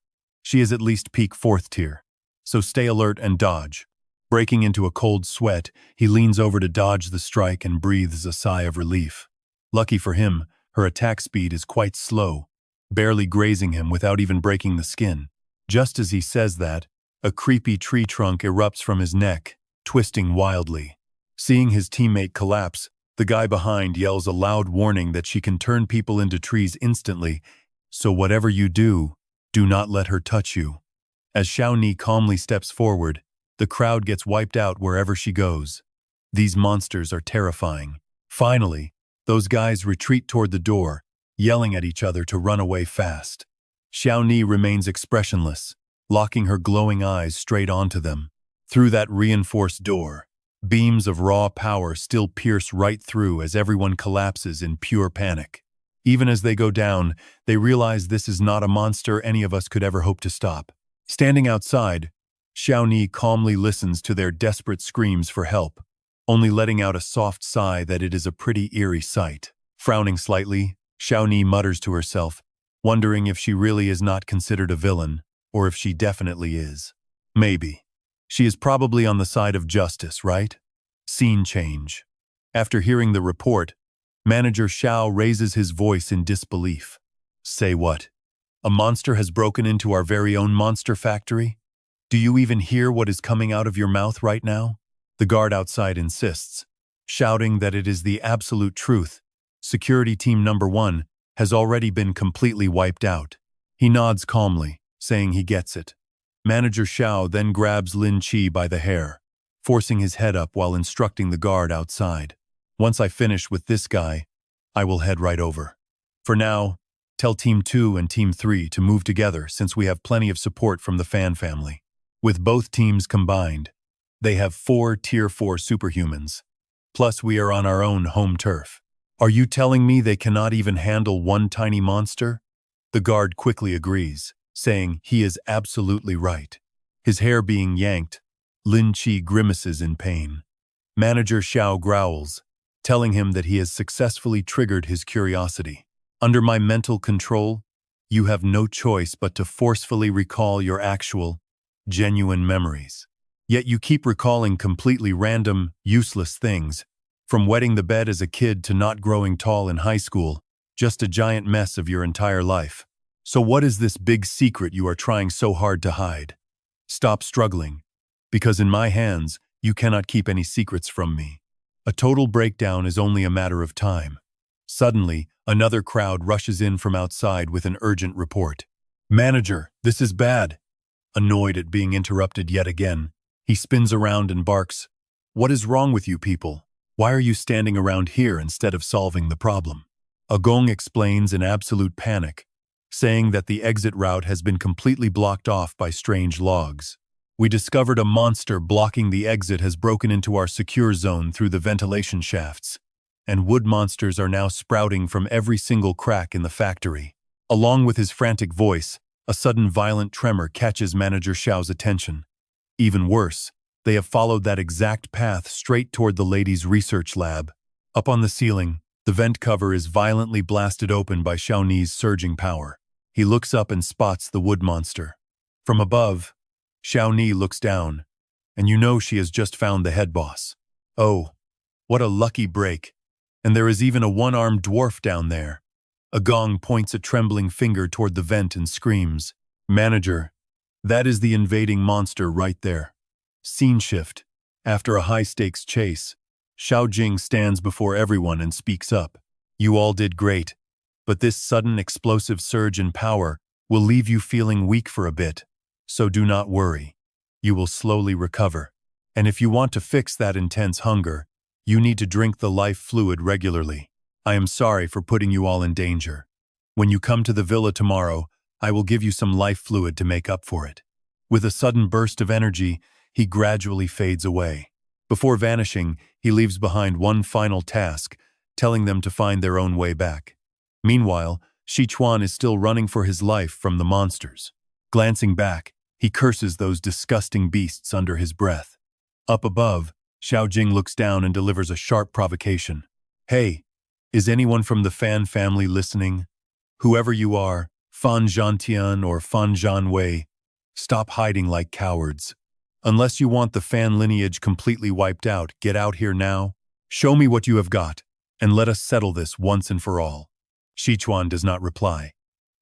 Speaker 1: She is at least peak 4th tier. So stay alert and dodge. Breaking into a cold sweat, he leans over to dodge the strike and breathes a sigh of relief. Lucky for him, her attack speed is quite slow, barely grazing him without even breaking the skin. Just as he says that, a creepy tree trunk erupts from his neck, twisting wildly. Seeing his teammate collapse, the guy behind yells a loud warning that she can turn people into trees instantly, so whatever you do, do not let her touch you. As Xiao Ni calmly steps forward, the crowd gets wiped out wherever she goes. These monsters are terrifying. Finally, those guys retreat toward the door, yelling at each other to run away fast. Xiao Ni remains expressionless, locking her glowing eyes straight onto them. Through that reinforced door, beams of raw power still pierce right through as everyone collapses in pure panic. Even as they go down, they realize this is not a monster any of us could ever hope to stop. Standing outside, Xiao Ni calmly listens to their desperate screams for help, only letting out a soft sigh that it is a pretty eerie sight. Frowning slightly, Xiao Ni mutters to herself, wondering if she really is not considered a villain, or if she definitely is. Maybe. She is probably on the side of justice, right? Scene change. After hearing the report, Manager Xiao raises his voice in disbelief. Say what? A monster has broken into our very own monster factory? Do you even hear what is coming out of your mouth right now? The guard outside insists, shouting that it is the absolute truth. Security team number 1 has already been completely wiped out. He nods calmly, saying he gets it. Manager Xiao then grabs Lin Qi by the hair, forcing his head up while instructing the guard outside. Once I finish with this guy, I will head right over. For now, tell Team 2 and Team 3 to move together since we have plenty of support from the Fan family. With both teams combined, they have 4 Tier 4 superhumans. Plus we are on our own home turf. Are you telling me they cannot even handle one tiny monster? The guard quickly agrees, saying he is absolutely right. His hair being yanked, Lin Qi grimaces in pain. Manager Xiao growls, telling him that he has successfully triggered his curiosity. Under my mental control, you have no choice but to forcefully recall your actual, genuine memories. Yet you keep recalling completely random, useless things, from wetting the bed as a kid to not growing tall in high school, just a giant mess of your entire life. So what is this big secret you are trying so hard to hide? Stop struggling, because in my hands, you cannot keep any secrets from me. A total breakdown is only a matter of time. Suddenly, another crowd rushes in from outside with an urgent report. Manager, this is bad. Annoyed at being interrupted yet again, he spins around and barks, "What is wrong with you people? Why are you standing around here instead of solving the problem?" Agong explains in absolute panic, saying that the exit route has been completely blocked off by strange logs. We discovered a monster blocking the exit has broken into our secure zone through the ventilation shafts, and wood monsters are now sprouting from every single crack in the factory. Along with his frantic voice, a sudden violent tremor catches Manager Xiao's attention. Even worse, they have followed that exact path straight toward the lady's research lab. Up on the ceiling, the vent cover is violently blasted open by Xiao Ni's surging power. He looks up and spots the wood monster. From above, Xiao Ni looks down, and you know she has just found the head boss. Oh, what a lucky break. And there is even a one-armed dwarf down there. Agong points a trembling finger toward the vent and screams, "Manager, that is the invading monster right there." Scene shift. After a high-stakes chase, Xiao Xing stands before everyone and speaks up. You all did great, but this sudden explosive surge in power will leave you feeling weak for a bit. So do not worry. You will slowly recover. And if you want to fix that intense hunger, you need to drink the life fluid regularly. I am sorry for putting you all in danger. When you come to the villa tomorrow, I will give you some life fluid to make up for it. With a sudden burst of energy, he gradually fades away. Before vanishing, he leaves behind one final task, telling them to find their own way back. Meanwhile, Shi Chuan is still running for his life from the monsters. Glancing back, he curses those disgusting beasts under his breath. Up above, Xiao Xing looks down and delivers a sharp provocation. Hey, is anyone from the Fan family listening? Whoever you are, Fan Zhantian or Fan Zhanwei, stop hiding like cowards. Unless you want the Fan lineage completely wiped out, get out here now. Show me what you have got, and let us settle this once and for all. Sichuan does not reply,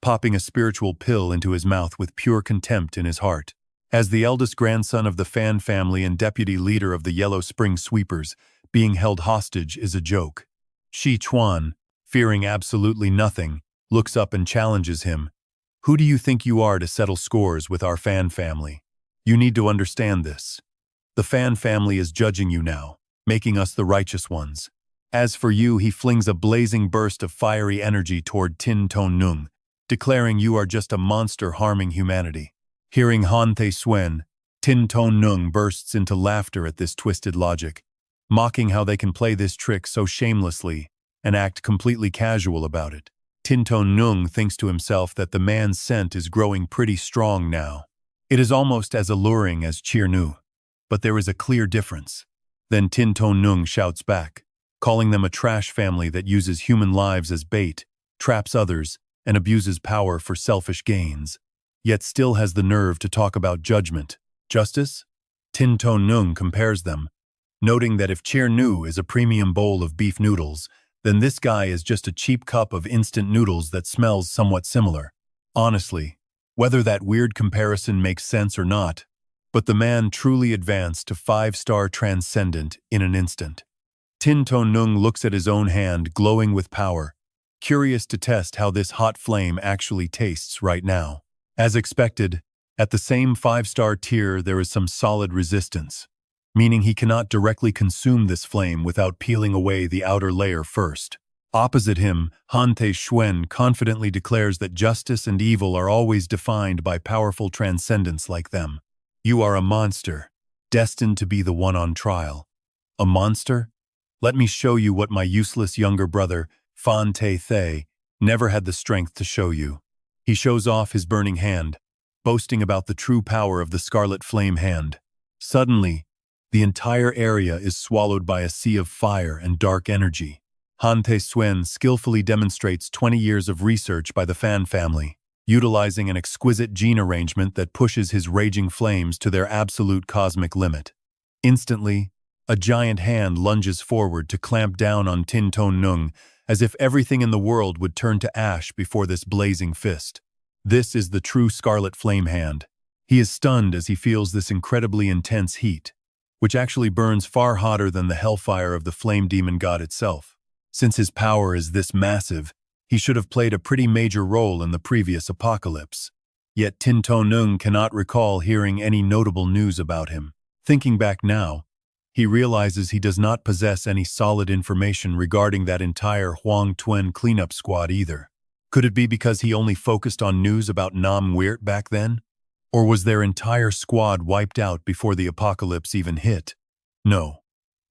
Speaker 1: popping a spiritual pill into his mouth with pure contempt in his heart. As the eldest grandson of the Fan family and deputy leader of the Yellow Spring Sweepers, being held hostage is a joke. Sichuan, fearing absolutely nothing, looks up and challenges him. Who do you think you are to settle scores with our Fan family? You need to understand this. The Fan family is judging you now, making us the righteous ones. As for you, he flings a blazing burst of fiery energy toward Tin Ton Nung, declaring you are just a monster harming humanity. Hearing Han Te Suen, Tin Ton Nung bursts into laughter at this twisted logic, mocking how they can play this trick so shamelessly and act completely casual about it. Tin Ton Nung thinks to himself that the man's scent is growing pretty strong now. It is almost as alluring as Cheer Nu, but there is a clear difference. Then Tin Ton Nung shouts back, calling them a trash family that uses human lives as bait, traps others, and abuses power for selfish gains, yet still has the nerve to talk about judgment, justice? Tin Ton Nung compares them, noting that if Cheer Nu is a premium bowl of beef noodles, then this guy is just a cheap cup of instant noodles that smells somewhat similar. Honestly, whether that weird comparison makes sense or not, but the man truly advanced to 5-star transcendent in an instant. Tin Ton Nung looks at his own hand glowing with power, curious to test how this hot flame actually tastes right now. As expected, at the same 5-star tier there is some solid resistance, meaning he cannot directly consume this flame without peeling away the outer layer first. Opposite him, Han Te Suen confidently declares that justice and evil are always defined by powerful transcendents like them. You are a monster, destined to be the one on trial. A monster? Let me show you what my useless younger brother, Fan Te Thay, never had the strength to show you. He shows off his burning hand, boasting about the true power of the Scarlet Flame hand. Suddenly, the entire area is swallowed by a sea of fire and dark energy. Han Te Suen skillfully demonstrates 20 years of research by the Fan family, utilizing an exquisite gene arrangement that pushes his raging flames to their absolute cosmic limit. Instantly, a giant hand lunges forward to clamp down on Tin Ton Nung, as if everything in the world would turn to ash before this blazing fist. This is the true Scarlet Flame hand. He is stunned as he feels this incredibly intense heat, which actually burns far hotter than the hellfire of the flame demon god itself. Since his power is this massive, he should have played a pretty major role in the previous apocalypse. Yet Tin Ton Nung cannot recall hearing any notable news about him. Thinking back now, he realizes he does not possess any solid information regarding that entire Huang Tuan cleanup squad either. Could it be because he only focused on news about Nam Weert back then? Or was their entire squad wiped out before the apocalypse even hit? No.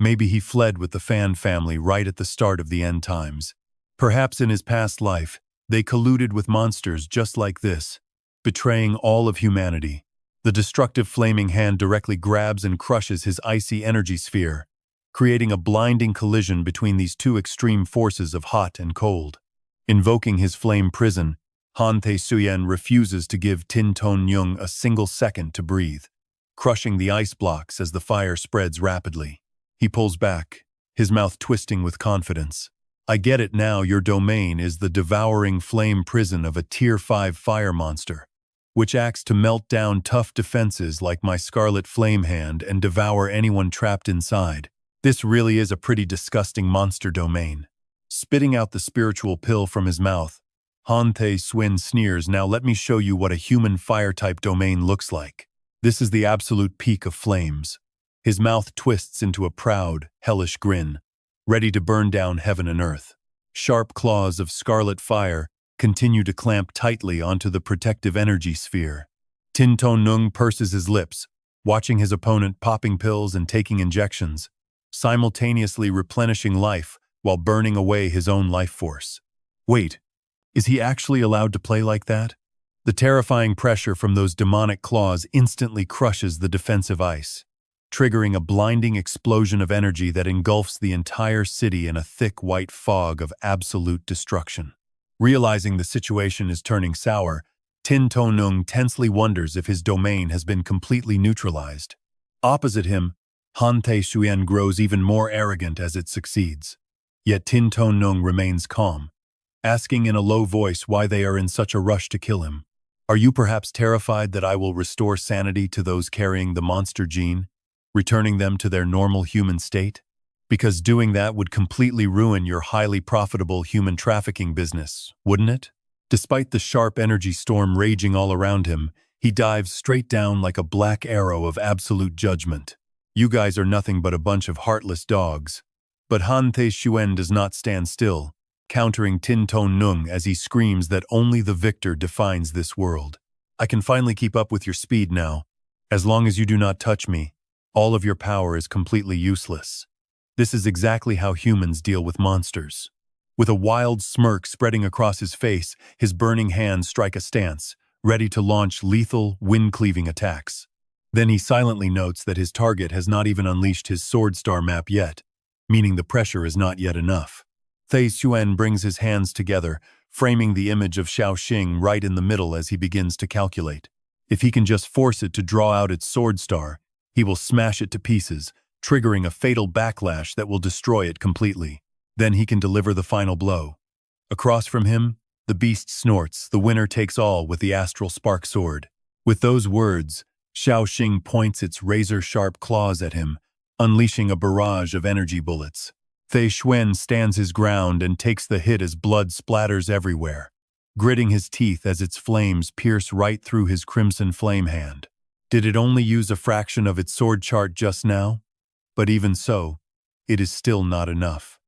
Speaker 1: Maybe he fled with the Fan family right at the start of the end times. Perhaps in his past life, they colluded with monsters just like this, betraying all of humanity. The destructive flaming hand directly grabs and crushes his icy energy sphere, creating a blinding collision between these two extreme forces of hot and cold. Invoking his flame prison, Han Te Suen refuses to give Tin Ton Nung a single second to breathe, crushing the ice blocks as the fire spreads rapidly. He pulls back, his mouth twisting with confidence. I get it now, your domain is the devouring flame prison of a Tier 5 fire monster, which acts to melt down tough defenses like my Scarlet Flame hand and devour anyone trapped inside. This really is a pretty disgusting monster domain. Spitting out the spiritual pill from his mouth, Han Te Suen sneers, now let me show you what a human fire-type domain looks like. This is the absolute peak of flames. His mouth twists into a proud, hellish grin, ready to burn down heaven and earth. Sharp claws of scarlet fire continue to clamp tightly onto the protective energy sphere. Tin Ton Nung purses his lips, watching his opponent popping pills and taking injections, simultaneously replenishing life while burning away his own life force. Wait, is he actually allowed to play like that? The terrifying pressure from those demonic claws instantly crushes the defensive ice, triggering a blinding explosion of energy that engulfs the entire city in a thick white fog of absolute destruction. Realizing the situation is turning sour, Tin Tonung tensely wonders if his domain has been completely neutralized. Opposite him, Han Taishuan grows even more arrogant as it succeeds. Yet Tin Tonung remains calm, asking in a low voice why they are in such a rush to kill him. Are you perhaps terrified that I will restore sanity to those carrying the monster gene, returning them to their normal human state? Because doing that would completely ruin your highly profitable human trafficking business, wouldn't it? Despite the sharp energy storm raging all around him, he dives straight down like a black arrow of absolute judgment. You guys are nothing but a bunch of heartless dogs. But Han Taishuan does not stand still, countering Tin Tonung as he screams that only the victor defines this world. I can finally keep up with your speed now. As long as you do not touch me, all of your power is completely useless. This is exactly how humans deal with monsters. With a wild smirk spreading across his face, his burning hands strike a stance, ready to launch lethal, wind-cleaving attacks. Then he silently notes that his target has not even unleashed his sword star map yet, meaning the pressure is not yet enough. Taishuan brings his hands together, framing the image of Xiao Xing right in the middle as he begins to calculate. If he can just force it to draw out its sword star, he will smash it to pieces, triggering a fatal backlash that will destroy it completely. Then he can deliver the final blow. Across from him, the beast snorts, the winner takes all with the astral spark sword. With those words, Xiao Xing points its razor-sharp claws at him, unleashing a barrage of energy bullets. Taishuan stands his ground and takes the hit as blood splatters everywhere, gritting his teeth as its flames pierce right through his crimson flame hand. Did it only use a fraction of its sword chart just now? But even so, it is still not enough.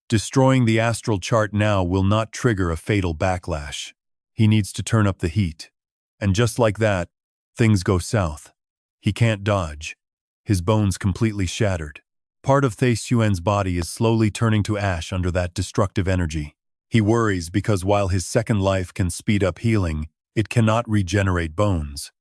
Speaker 1: Destroying the astral chart now will not trigger a fatal backlash. He needs to turn up the heat. And just like that, things go south. He can't dodge, his bones completely shattered. Part of Taishuan's body is slowly turning to ash under that destructive energy. He worries because while his second life can speed up healing, it cannot regenerate bones.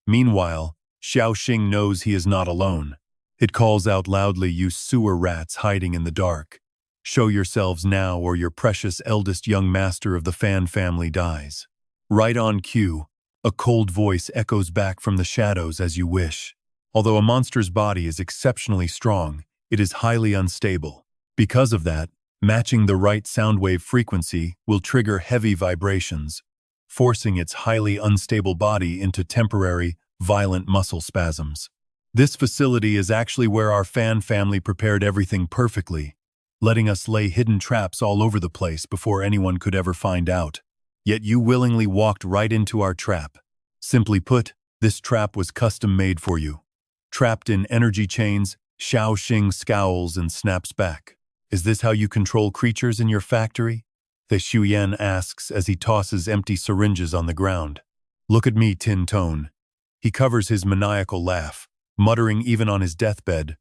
Speaker 1: Meanwhile, Xiao Xing knows he is not alone. It calls out loudly, "You sewer rats hiding in the dark. Show yourselves now or your precious eldest young master of the Fan family dies." Right on cue, a cold voice echoes back from the shadows, "As you wish." Although a monster's body is exceptionally strong, it is highly unstable. Because of that, matching the right sound wave frequency will trigger heavy vibrations, forcing its highly unstable body into temporary, violent muscle spasms. This facility is actually where our Fan family prepared everything perfectly, letting us lay hidden traps all over the place before anyone could ever find out. Yet you willingly walked right into our trap. Simply put, this trap was custom-made for you. Trapped in energy chains, Xiao Xing scowls and snaps back. "Is this how you control creatures in your factory?" Taishuan asks as he tosses empty syringes on the ground. "Look at me, Tin Tone." He covers his maniacal laugh, muttering even on his deathbed,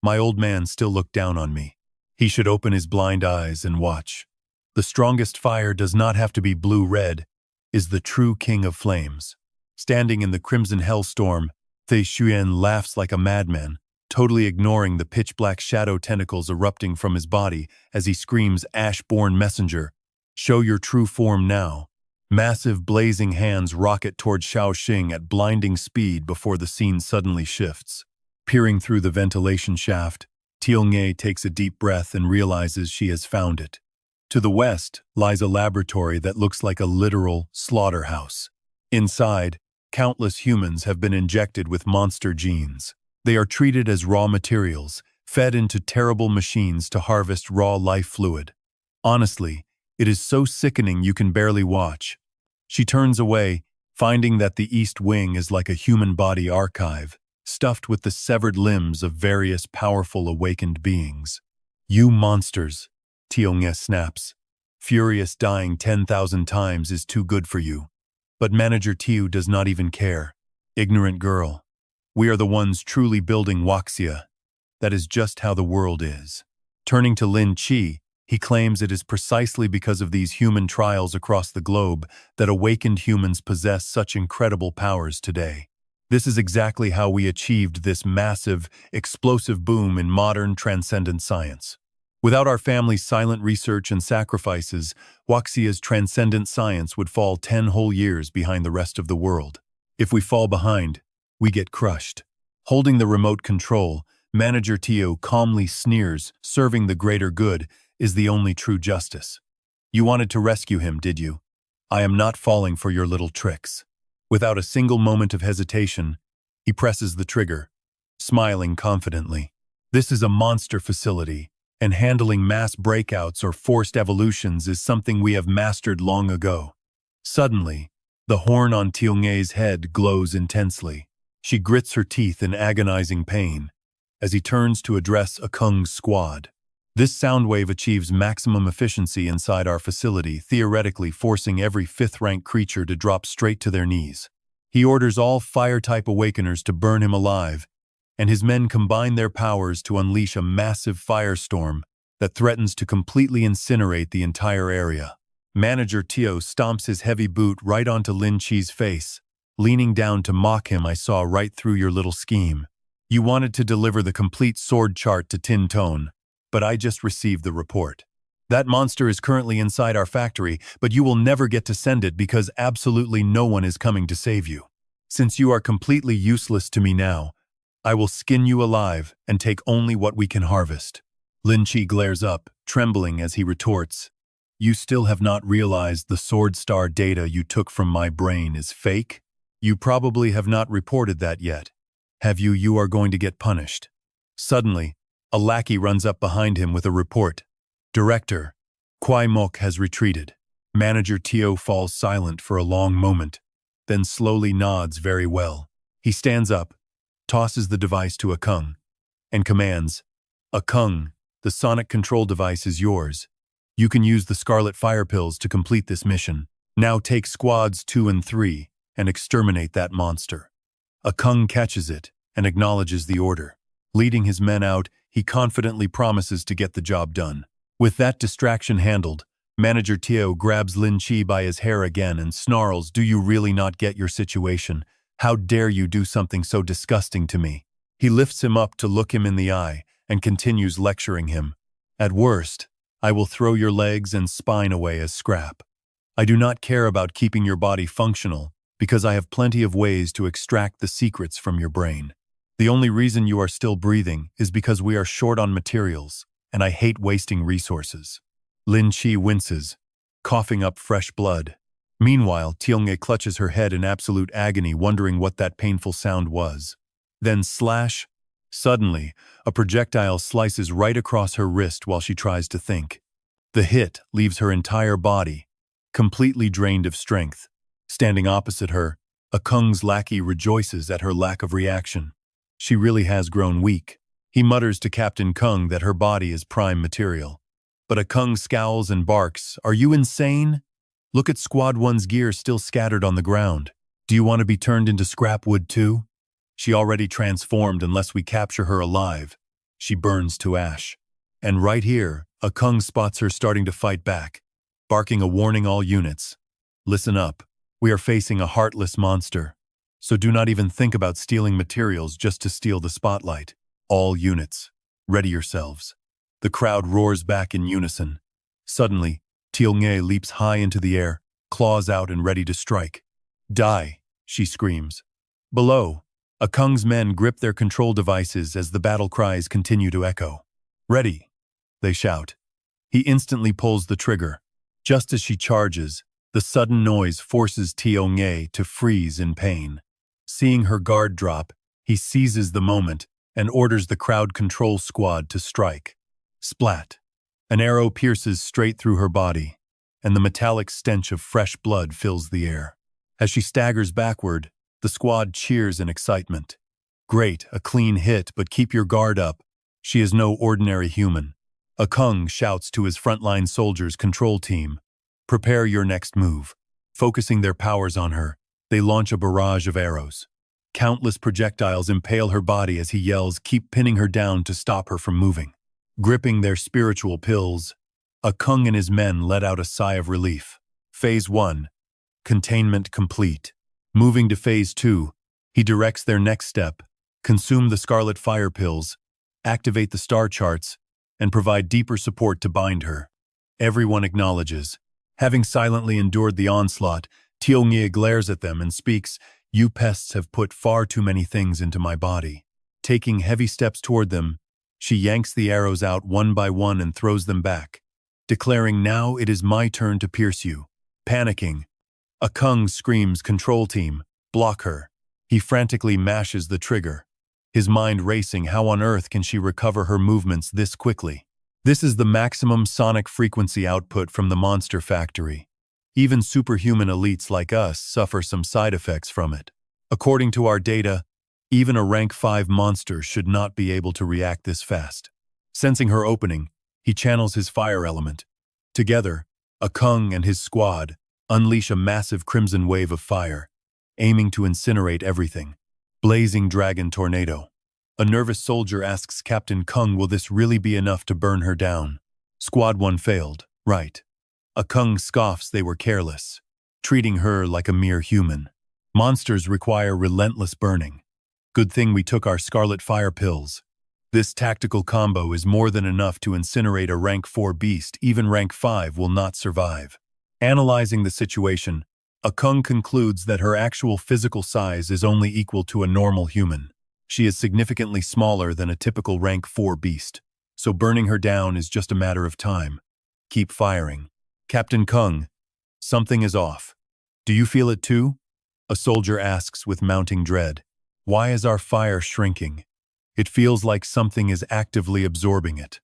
Speaker 1: "My old man still looked down on me. He should open his blind eyes and watch. The strongest fire does not have to be blue-red, is the true king of flames." Standing in the crimson hellstorm, Taishuan laughs like a madman, totally ignoring the pitch-black shadow tentacles erupting from his body as he screams, "Ash-born messenger, show your true form now." Massive blazing hands rocket toward Xiao Xing at blinding speed before the scene suddenly shifts. Peering through the ventilation shaft, Tielnge takes a deep breath and realizes she has found it. To the west lies a laboratory that looks like a literal slaughterhouse. Inside, countless humans have been injected with monster genes. They are treated as raw materials, fed into terrible machines to harvest raw life fluid. Honestly, it is so sickening you can barely watch. She turns away, finding that the East Wing is like a human body archive, stuffed with the severed limbs of various powerful awakened beings. "You monsters," Tielnge snaps. "Furious dying 10,000 times is too good for you." But Manager Tiu does not even care. "Ignorant girl. We are the ones truly building Wuxia. That is just how the world is." Turning to Lin Qi, he claims it is precisely because of these human trials across the globe that awakened humans possess such incredible powers today. This is exactly how we achieved this massive, explosive boom in modern transcendent science. Without our family's silent research and sacrifices, Wuxia's transcendent science would fall 10 whole years behind the rest of the world. If we fall behind, we get crushed. Holding the remote control, Manager Tio calmly sneers, serving the greater good is the only true justice. You wanted to rescue him, did you? I am not falling for your little tricks. Without a single moment of hesitation, he presses the trigger, smiling confidently. This is a monster facility, and handling mass breakouts or forced evolutions is something we have mastered long ago. Suddenly, the horn on Tiong's head glows intensely. She grits her teeth in agonizing pain as he turns to address Akung's squad. This sound wave achieves maximum efficiency inside our facility, theoretically forcing every fifth-rank creature to drop straight to their knees. He orders all fire-type awakeners to burn him alive, and his men combine their powers to unleash a massive firestorm that threatens to completely incinerate the entire area. Manager Tio stomps his heavy boot right onto Lin Chi's face, leaning down to mock him. I saw right through your little scheme. You wanted to deliver the complete sword chart to Tin Tone, but I just received the report. That monster is currently inside our factory, but you will never get to send it because absolutely no one is coming to save you. Since you are completely useless to me now, I will skin you alive and take only what we can harvest. Lin Chi glares up, trembling as he retorts, You still have not realized the Sword Star data you took from my brain is fake? You probably have not reported that yet. Have you? You are going to get punished. Suddenly, a lackey runs up behind him with a report. Director, Kwai Mok has retreated. Manager Tio falls silent for a long moment, then slowly nods very well. He stands up, tosses the device to Akung, and commands, Akung, the sonic control device is yours. You can use the Scarlet Fire Pills to complete this mission. Now take squads 2 and 3 and exterminate that monster. Akung catches it and acknowledges the order. Leading his men out, he confidently promises to get the job done. With that distraction handled, Manager Tio grabs Lin Chi by his hair again and snarls, Do you really not get your situation? How dare you do something so disgusting to me? He lifts him up to look him in the eye and continues lecturing him. At worst, I will throw your legs and spine away as scrap. I do not care about keeping your body functional because I have plenty of ways to extract the secrets from your brain. The only reason you are still breathing is because we are short on materials, and I hate wasting resources. Lin Chi winces, coughing up fresh blood. Meanwhile, Tiong'e clutches her head in absolute agony, wondering what that painful sound was. Then slash! Suddenly, a projectile slices right across her wrist while she tries to think. The hit leaves her entire body, completely drained of strength. Standing opposite her, Akung's lackey rejoices at her lack of reaction. She really has grown weak. He mutters to Captain Kung that her body is prime material. But Akung scowls and barks, Are you insane? Look at Squad 1's gear still scattered on the ground. Do you want to be turned into scrap wood too? She already transformed unless we capture her alive. She burns to ash. And right here, Akung spots her starting to fight back, barking a warning all units. Listen up. We are facing a heartless monster. So do not even think about stealing materials just to steal the spotlight. All units, ready yourselves. The crowd roars back in unison. Suddenly, Tiong'e leaps high into the air, claws out and ready to strike. Die, she screams. Below, Akung's men grip their control devices as the battle cries continue to echo. Ready, they shout. He instantly pulls the trigger. Just as she charges, the sudden noise forces Tiong'e to freeze in pain. Seeing her guard drop, he seizes the moment and orders the crowd control squad to strike. Splat! An arrow pierces straight through her body, and the metallic stench of fresh blood fills the air. As she staggers backward, the squad cheers in excitement. Great, a clean hit, but keep your guard up. She is no ordinary human. Akung shouts to his frontline soldiers' control team, Prepare your next move. Focusing their powers on her, they launch a barrage of arrows. Countless projectiles impale her body as he yells, Keep pinning her down to stop her from moving. Gripping their spiritual pills, Akung and his men let out a sigh of relief. Phase 1. Containment complete. Moving to Phase 2, he directs their next step, consume the Scarlet Fire Pills, activate the star charts, and provide deeper support to bind her. Everyone acknowledges. Having silently endured the onslaught, Tiongye glares at them and speaks, "You pests have put far too many things into my body." Taking heavy steps toward them, she yanks the arrows out one by one and throws them back, declaring, "Now it is my turn to pierce you." Panicking, Kung screams, "Control team, block her." He frantically mashes the trigger, his mind racing. How on earth can she recover her movements this quickly? This is the maximum sonic frequency output from the monster factory. Even superhuman elites like us suffer some side effects from it. According to our data, even a rank 5 monster should not be able to react this fast. Sensing her opening, he channels his fire element. Together, Kung and his squad unleash a massive crimson wave of fire, aiming to incinerate everything. Blazing dragon tornado. A nervous soldier asks Captain Kung, "Will this really be enough to burn her down?" Squad 1 failed, right. Kung scoffs they were careless, treating her like a mere human. Monsters require relentless burning. Good thing we took our scarlet fire pills. This tactical combo is more than enough to incinerate a rank 4 beast. Even rank 5 will not survive. Analyzing the situation, Kung concludes that her actual physical size is only equal to a normal human. She is significantly smaller than a typical rank 4 beast, so burning her down is just a matter of time. Keep firing. Captain Kung, something is off. Do you feel it too? A soldier asks with mounting dread. Why is our fire shrinking? It feels like something is actively absorbing it.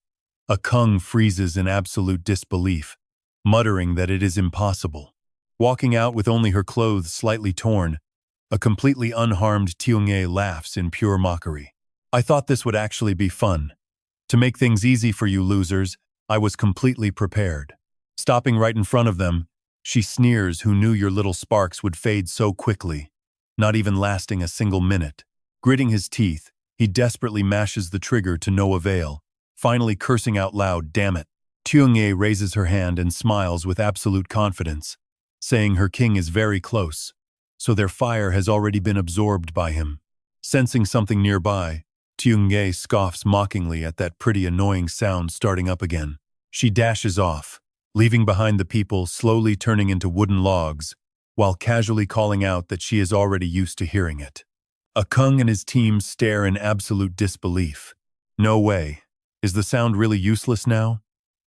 Speaker 1: Kung freezes in absolute disbelief, muttering that it is impossible. Walking out with only her clothes slightly torn, a completely unharmed Tiongye laughs in pure mockery. I thought this would actually be fun. To make things easy for you losers, I was completely prepared. Stopping right in front of them, she sneers, "Who knew your little sparks would fade so quickly, not even lasting a single minute." Gritting his teeth, he desperately mashes the trigger to no avail, finally cursing out loud, "Damn it." Tiongye raises her hand and smiles with absolute confidence, saying her king is very close, so their fire has already been absorbed by him. Sensing something nearby, Tiongye scoffs mockingly at that pretty annoying sound starting up again. She dashes off, leaving behind the people slowly turning into wooden logs, while casually calling out that she is already used to hearing it. Kung and his team stare in absolute disbelief. No way. Is the sound really useless now?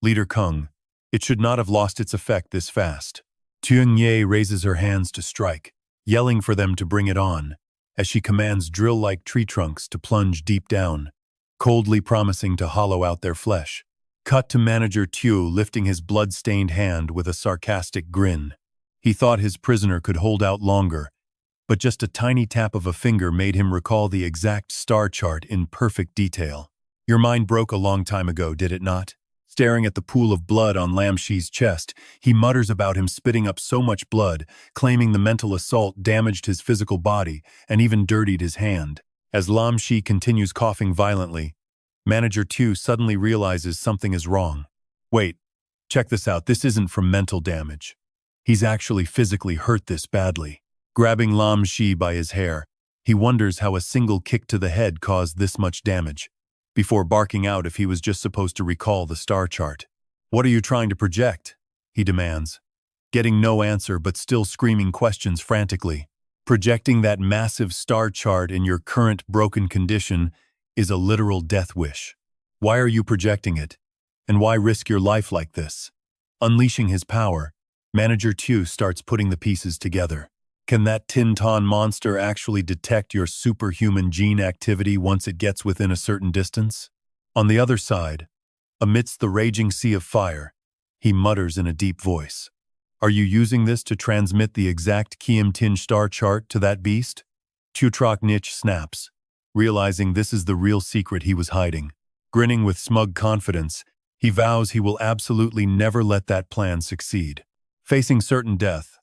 Speaker 1: Leader Kung, it should not have lost its effect this fast. Tiongye raises her hands to strike, yelling for them to bring it on, as she commands drill-like tree trunks to plunge deep down, coldly promising to hollow out their flesh. Cut to Manager Tu lifting his blood-stained hand with a sarcastic grin. He thought his prisoner could hold out longer, but just a tiny tap of a finger made him recall the exact star chart in perfect detail. Your mind broke a long time ago, did it not? Staring at the pool of blood on Lam Shi's chest, he mutters about him spitting up so much blood, claiming the mental assault damaged his physical body and even dirtied his hand. As Lam Shi continues coughing violently, Manager Tu suddenly realizes something is wrong. Wait, check this out. This isn't from mental damage. He's actually physically hurt this badly. Grabbing Lam Shi by his hair, he wonders how a single kick to the head caused this much damage, before barking out if he was just supposed to recall the star chart. What are you trying to project? He demands, getting no answer but still screaming questions frantically. Projecting that massive star chart in your current broken condition is a literal death wish. Why are you projecting it? And why risk your life like this? Unleashing his power, Manager Tu starts putting the pieces together. Can that Tinton monster actually detect your superhuman gene activity once it gets within a certain distance? On the other side, amidst the raging sea of fire, he mutters in a deep voice. Are you using this to transmit the exact Kiem Tin star chart to that beast? Tutrok Nich snaps, realizing this is the real secret he was hiding. Grinning with smug confidence, he vows he will absolutely never let that plan succeed. Facing certain death,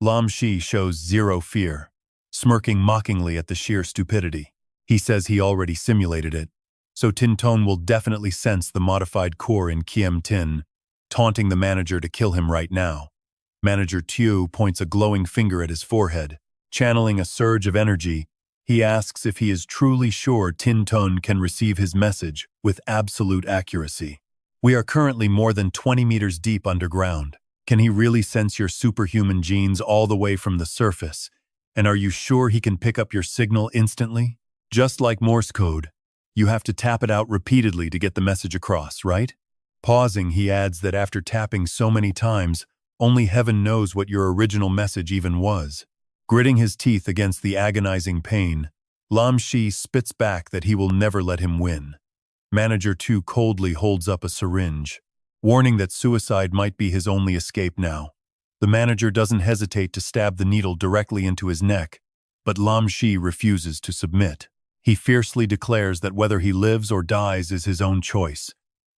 Speaker 1: Lam Shi shows zero fear, smirking mockingly at the sheer stupidity. He says he already simulated it, so Tinton will definitely sense the modified core in Kiem Tin, taunting the manager to kill him right now. Manager Tu points a glowing finger at his forehead. Channeling a surge of energy, he asks if he is truly sure Tinton can receive his message with absolute accuracy. We are currently more than 20 meters deep underground. Can he really sense your superhuman genes all the way from the surface? And are you sure he can pick up your signal instantly? Just like Morse code, you have to tap it out repeatedly to get the message across, right? Pausing, he adds that after tapping so many times, only heaven knows what your original message even was. Gritting his teeth against the agonizing pain, Lam Shi spits back that he will never let him win. Manager 2 coldly holds up a syringe, warning that suicide might be his only escape now. The manager doesn't hesitate to stab the needle directly into his neck, but Lam Shi refuses to submit. He fiercely declares that whether he lives or dies is his own choice,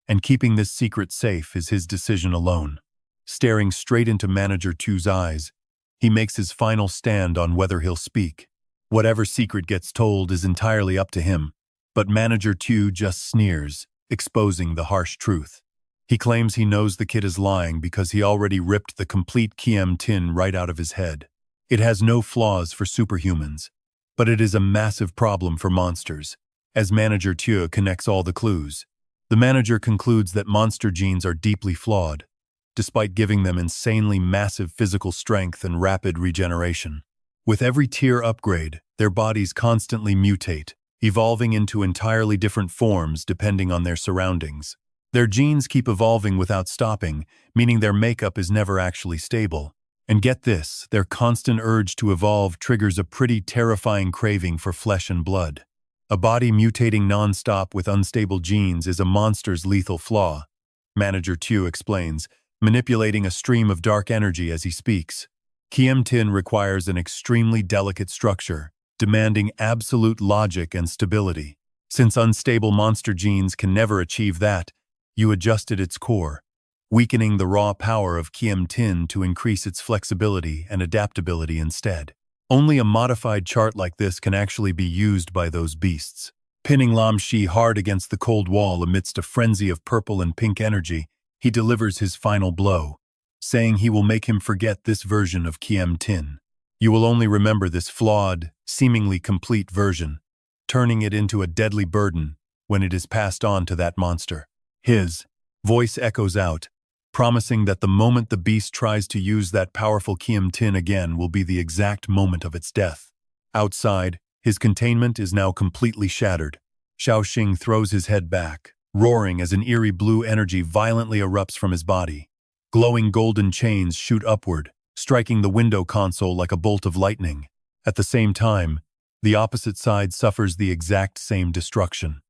Speaker 1: and keeping this secret safe is his decision alone. Staring straight into Manager 2's eyes, he makes his final stand on whether he'll speak. Whatever secret gets told is entirely up to him, but Manager 2 just sneers, exposing the harsh truth. He claims he knows the kid is lying because he already ripped the complete Kiem tin right out of his head. It has no flaws for superhumans, but it is a massive problem for monsters. As Manager 2 connects all the clues, the manager concludes that monster genes are deeply flawed, despite giving them insanely massive physical strength and rapid regeneration. With every tier upgrade, their bodies constantly mutate, evolving into entirely different forms depending on their surroundings. Their genes keep evolving without stopping, meaning their makeup is never actually stable. And get this, their constant urge to evolve triggers a pretty terrifying craving for flesh and blood. A body mutating non-stop with unstable genes is a monster's lethal flaw, Manager 2 explains, manipulating a stream of dark energy as he speaks. Kiem tin requires an extremely delicate structure, demanding absolute logic and stability. Since unstable monster genes can never achieve that, you adjusted its core, weakening the raw power of Kiem tin to increase its flexibility and adaptability instead. Only a modified chart like this can actually be used by those beasts. Pinning Lam Shi hard against the cold wall amidst a frenzy of purple and pink energy, he delivers his final blow, saying he will make him forget this version of Kiem tin. You will only remember this flawed, seemingly complete version, turning it into a deadly burden when it is passed on to that monster. His voice echoes out, promising that the moment the beast tries to use that powerful Kiem tin again will be the exact moment of its death. Outside, his containment is now completely shattered. Xiao Xing throws his head back, roaring as an eerie blue energy violently erupts from his body. Glowing golden chains shoot upward, striking the window console like a bolt of lightning. At the same time, the opposite side suffers the exact same destruction.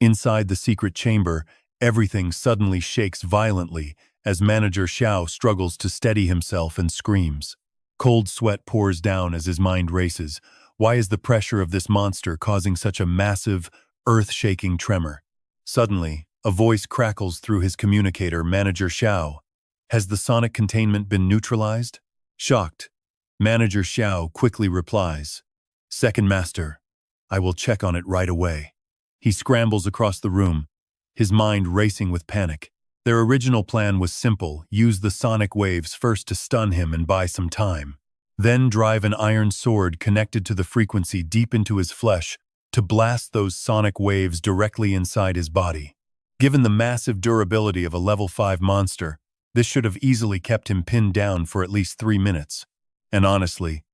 Speaker 1: Inside the secret chamber, everything suddenly shakes violently as Manager Xiao struggles to steady himself and screams. Cold sweat pours down as his mind races. Why is the pressure of this monster causing such a massive, earth-shaking tremor? Suddenly, a voice crackles through his communicator. Manager Xiao, has the sonic containment been neutralized? Shocked, Manager Xiao quickly replies, Second Master, I will check on it right away. He scrambles across the room, his mind racing with panic. Their original plan was simple: use the sonic waves first to stun him and buy some time. Then drive an iron sword connected to the frequency deep into his flesh to blast those sonic waves directly inside his body. Given the massive durability of a level 5 monster, this should have easily kept him pinned down for at least 3 minutes. And honestly,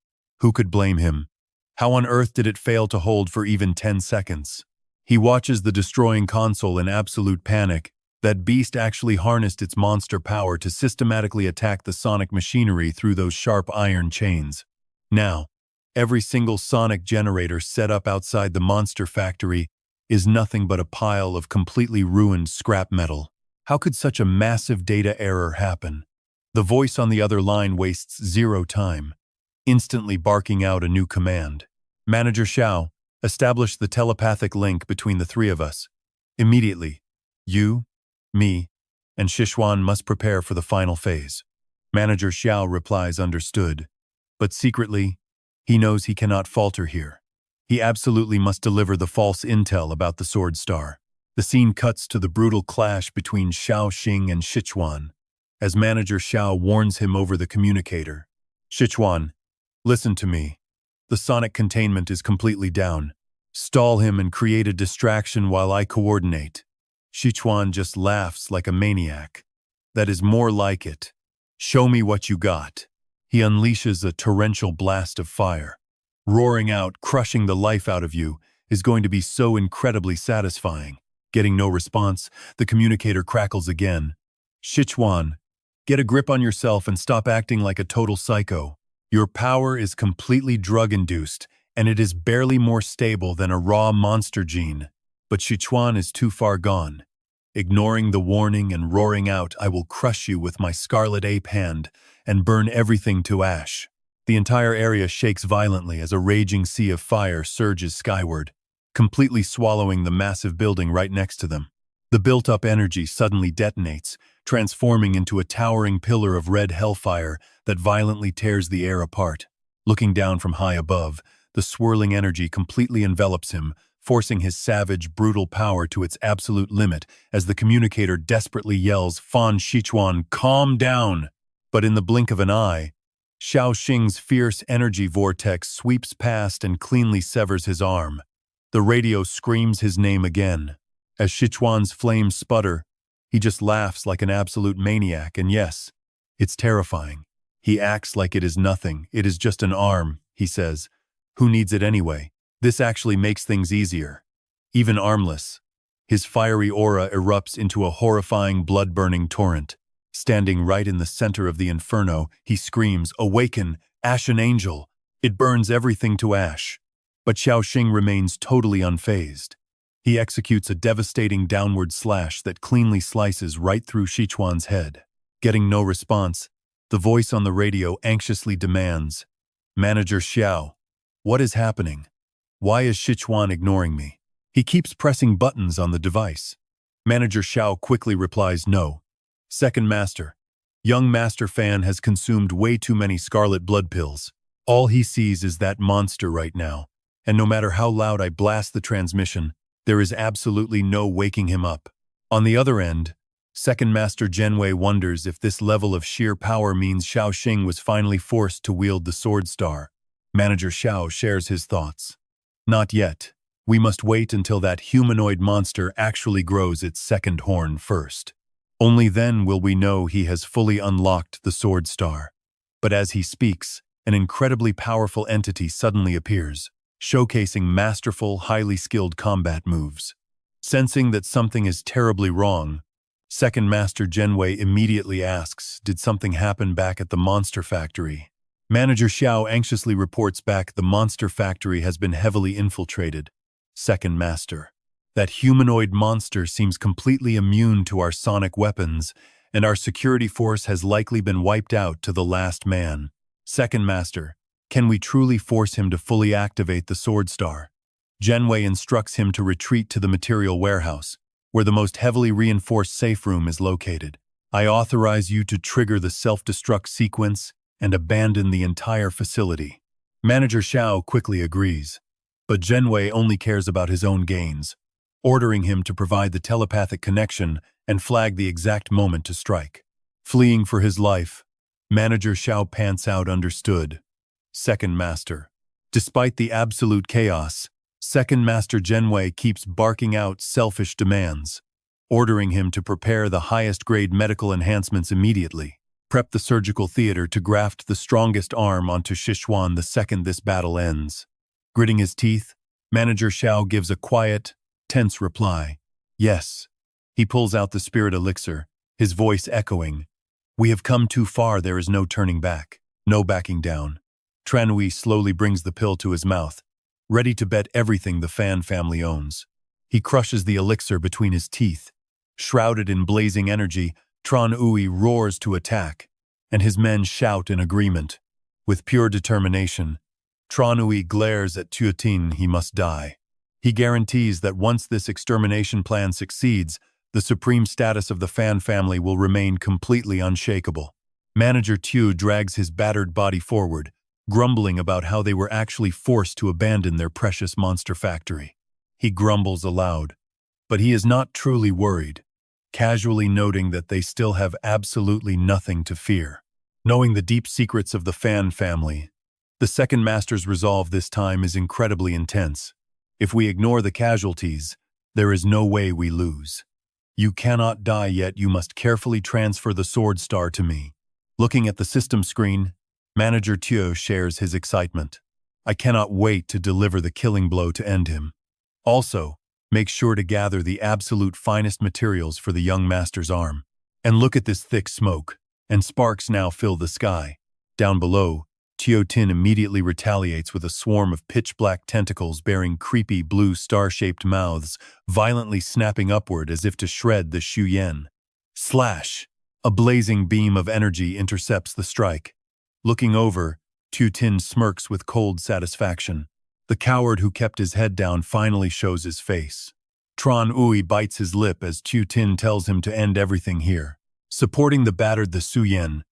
Speaker 1: who could blame him? How on earth did it fail to hold for even 10 seconds? He watches the destroying console in absolute panic. That beast actually harnessed its monster power to systematically attack the sonic machinery through those sharp iron chains. Now, every single sonic generator set up outside the monster factory is nothing but a pile of completely ruined scrap metal. How could such a massive data error happen? The voice on the other line wastes zero time, instantly barking out a new command. Manager Xiao, establish the telepathic link between the three of us. Immediately. You, me, and Sichuan must prepare for the final phase. Manager Xiao replies understood, but secretly, he knows he cannot falter here. He absolutely must deliver the false intel about the Sword Star. The scene cuts to the brutal clash between Xiao Xing and Sichuan, as Manager Xiao warns him over the communicator. Sichuan, listen to me. The sonic containment is completely down. Stall him and create a distraction while I coordinate. Sichuan just laughs like a maniac. That is more like it. Show me what you got. He unleashes a torrential blast of fire. Roaring out, crushing the life out of you, is going to be so incredibly satisfying. Getting no response, the communicator crackles again. Sichuan, get a grip on yourself and stop acting like a total psycho. Your power is completely drug-induced, and it is barely more stable than a raw monster gene. But Sichuan is too far gone. Ignoring the warning and roaring out, I will crush you with my scarlet ape hand and burn everything to ash. The entire area shakes violently as a raging sea of fire surges skyward, completely swallowing the massive building right next to them. The built-up energy suddenly detonates, transforming into a towering pillar of red hellfire that violently tears the air apart. Looking down from high above, the swirling energy completely envelops him, forcing his savage, brutal power to its absolute limit as the communicator desperately yells, "Fan Sichuan, calm down!" But in the blink of an eye, Xiao Xing's fierce energy vortex sweeps past and cleanly severs his arm. The radio screams his name again. As Sichuan's flames sputter, he just laughs like an absolute maniac, and yes, it's terrifying. He acts like it is nothing. It is just an arm, he says. Who needs it anyway? This actually makes things easier. Even armless. His fiery aura erupts into a horrifying, blood-burning torrent. Standing right in the center of the inferno, he screams, "Awaken, Ashen Angel!" It burns everything to ash. But Xiao Xing remains totally unfazed. He executes a devastating downward slash that cleanly slices right through Sichuan's head. Getting no response, the voice on the radio anxiously demands, "Manager Xiao, what is happening? Why is Sichuan ignoring me?" He keeps pressing buttons on the device. Manager Xiao quickly replies, "No. Second Master. Young Master Fan has consumed way too many scarlet blood pills. All he sees is that monster right now, and no matter how loud I blast the transmission, there is absolutely no waking him up." On the other end, Second Master Genwei wonders if this level of sheer power means Xiao Xing was finally forced to wield the Sword Star. Manager Xiao shares his thoughts. "Not yet. We must wait until that humanoid monster actually grows its second horn first. Only then will we know he has fully unlocked the Sword Star." But as he speaks, an incredibly powerful entity suddenly appears, showcasing masterful, highly skilled combat moves. Sensing that something is terribly wrong, Second Master Genwei immediately asks, "Did something happen back at the Monster Factory?" Manager Xiao anxiously reports back, "The Monster Factory has been heavily infiltrated." Second Master: "That humanoid monster seems completely immune to our sonic weapons, and our security force has likely been wiped out to the last man." Second Master: "Can we truly force him to fully activate the Sword Star?" Genwei instructs him to retreat to the material warehouse, where the most heavily reinforced safe room is located. "I authorize you to trigger the self-destruct sequence and abandon the entire facility." Manager Xiao quickly agrees, but Genwei only cares about his own gains, ordering him to provide the telepathic connection and flag the exact moment to strike. Fleeing for his life, Manager Xiao pants out, "Understood, Second Master." Despite the absolute chaos, Second Master Genwei keeps barking out selfish demands, ordering him to prepare the highest-grade medical enhancements immediately. Prep the surgical theater to graft the strongest arm onto Sichuan the second this battle ends. Gritting his teeth, Manager Xiao gives a quiet, tense reply. "Yes." He pulls out the spirit elixir, his voice echoing, "We have come too far, there is no turning back, no backing down." Tranui slowly brings the pill to his mouth, ready to bet everything the Fan family owns. He crushes the elixir between his teeth. Shrouded in blazing energy, Tranui roars to attack, and his men shout in agreement. With pure determination, Tranui glares at Tuotin. He must die. He guarantees that once this extermination plan succeeds, the supreme status of the Fan family will remain completely unshakable. Manager Tu drags his battered body forward, grumbling about how they were actually forced to abandon their precious monster factory. He grumbles aloud, but he is not truly worried, casually noting that they still have absolutely nothing to fear. Knowing the deep secrets of the Fan family, the Second Master's resolve this time is incredibly intense. If we ignore the casualties, there is no way we lose. You cannot die yet, you must carefully transfer the sword star to me. Looking at the system screen, Manager Tio shares his excitement. I cannot wait to deliver the killing blow to end him. Also, make sure to gather the absolute finest materials for the young master's arm. And look at this thick smoke, and sparks now fill the sky. Down below, Tio Tin immediately retaliates with a swarm of pitch-black tentacles bearing creepy blue star-shaped mouths, violently snapping upward as if to shred the Xu Yan. Slash! A blazing beam of energy intercepts the strike. Looking over, Tio Tin smirks with cold satisfaction. The coward who kept his head down finally shows his face. Tran Ui bites his lip as Tio Tin tells him to end everything here. Supporting the battered the Xu Yan,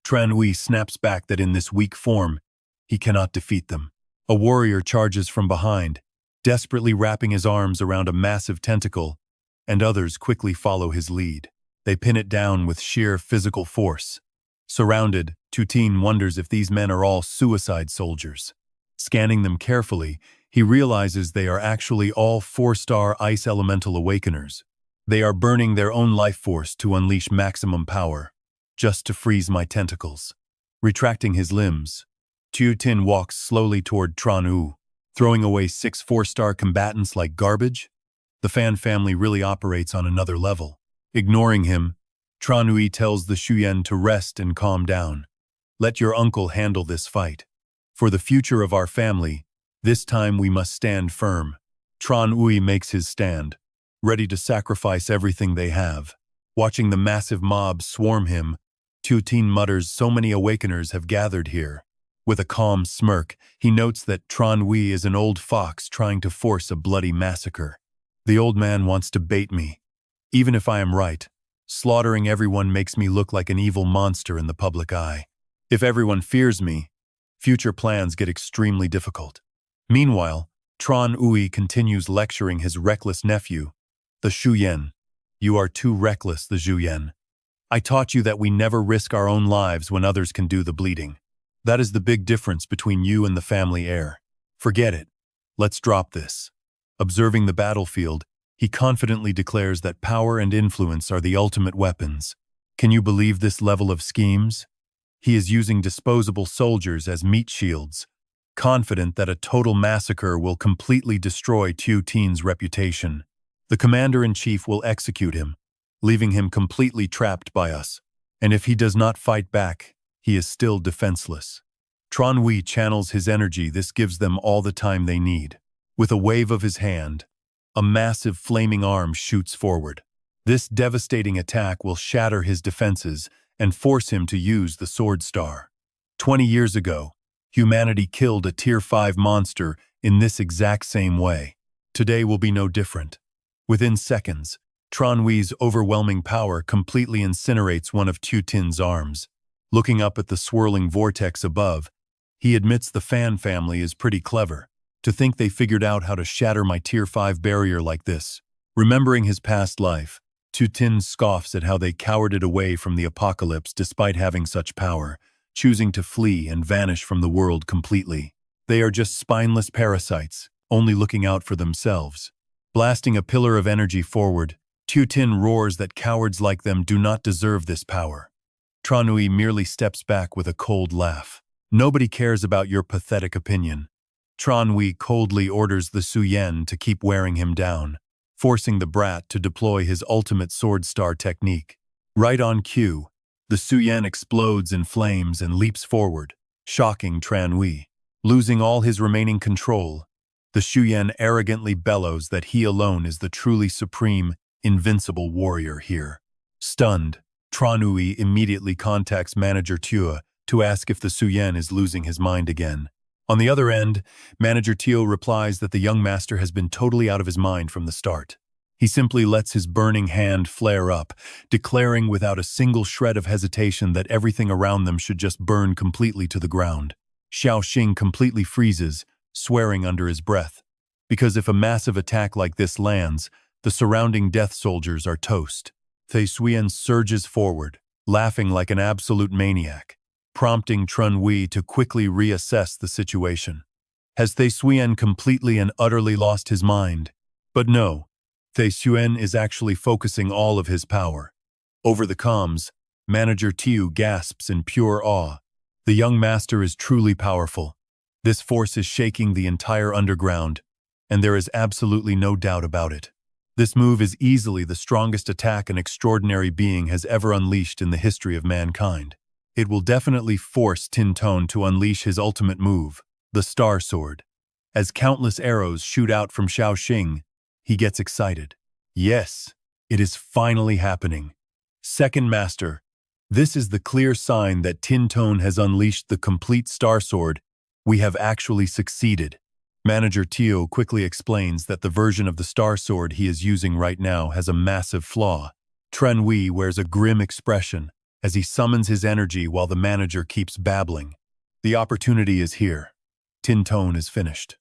Speaker 1: Tran Ui snaps back that in this weak form, he cannot defeat them. A warrior charges from behind, desperately wrapping his arms around a massive tentacle, and others quickly follow his lead. They pin it down with sheer physical force. Surrounded, Tio Tin wonders if these men are all suicide soldiers. Scanning them carefully, he realizes they are actually all 4-star ice elemental awakeners. They are burning their own life force to unleash maximum power, just to freeze my tentacles. Retracting his limbs, Tio Tin walks slowly toward Tran Ui, throwing away 6 4-star combatants like garbage. The Fan family really operates on another level. Ignoring him, Tran Ui tells the Xu Yan to rest and calm down. Let your uncle handle this fight. For the future of our family, this time we must stand firm. Tran Ui makes his stand, ready to sacrifice everything they have. Watching the massive mob swarm him, Tio Tin mutters, so many awakeners have gathered here. With a calm smirk, he notes that Tran Ui is an old fox trying to force a bloody massacre. The old man wants to bait me. Even if I am right, slaughtering everyone makes me look like an evil monster in the public eye. If everyone fears me, future plans get extremely difficult. Meanwhile, Tran Ui continues lecturing his reckless nephew, the Xu Yan. You are too reckless, the Xu Yan. I taught you that we never risk our own lives when others can do the bleeding. That is the big difference between you and the family heir. Forget it. Let's drop this. Observing the battlefield, he confidently declares that power and influence are the ultimate weapons. Can you believe this level of schemes? He is using disposable soldiers as meat shields, confident that a total massacre will completely destroy Tio Tin's reputation. The commander-in-chief will execute him, leaving him completely trapped by us. And if he does not fight back, he is still defenseless. Tran Ui channels his energy. This gives them all the time they need. With a wave of his hand, a massive flaming arm shoots forward. This devastating attack will shatter his defenses and force him to use the Sword Star. 20 years ago, humanity killed a Tier 5 monster in this exact same way. Today will be no different. Within seconds, Tran Ui's overwhelming power completely incinerates one of Tio Tin's arms. Looking up at the swirling vortex above, he admits the Fan family is pretty clever. To think they figured out how to shatter my Tier 5 barrier like this. Remembering his past life, Tio Tin scoffs at how they cowered away from the apocalypse despite having such power, choosing to flee and vanish from the world completely. They are just spineless parasites, only looking out for themselves. Blasting a pillar of energy forward, Tio Tin roars that cowards like them do not deserve this power. Tran Ui merely steps back with a cold laugh. Nobody cares about your pathetic opinion. Tran Ui coldly orders the Xu Yan to keep wearing him down, forcing the brat to deploy his ultimate Sword Star technique. Right on cue, the Xu Yan explodes in flames and leaps forward, shocking Tran Ui. Losing all his remaining control, the Xu Yan arrogantly bellows that he alone is the truly supreme, invincible warrior here. Stunned, Tran Ui immediately contacts Manager Tio to ask if the Xu Yan is losing his mind again. On the other end, Manager Tio replies that the young master has been totally out of his mind from the start. He simply lets his burning hand flare up, declaring without a single shred of hesitation that everything around them should just burn completely to the ground. Xiao Xing completely freezes, swearing under his breath, because if a massive attack like this lands, the surrounding death soldiers are toast. The Xuyen surges forward, laughing like an absolute maniac, prompting Tran Ui to quickly reassess the situation. Has The Xuyen completely and utterly lost his mind? But no, Thae Xuan is actually focusing all of his power. Over the comms, Manager Tiu gasps in pure awe. The young master is truly powerful. This force is shaking the entire underground, and there is absolutely no doubt about it. This move is easily the strongest attack an extraordinary being has ever unleashed in the history of mankind. It will definitely force Tinton to unleash his ultimate move, the Star Sword. As countless arrows shoot out from Xiao Xing, he gets excited. Yes, it is finally happening. Second Master, this is the clear sign that Tinton has unleashed the complete Star Sword. We have actually succeeded. Manager Tio quickly explains that the version of the Star Sword he is using right now has a massive flaw. Tren Wei wears a grim expression as he summons his energy while the manager keeps babbling. The opportunity is here. Tinton is finished.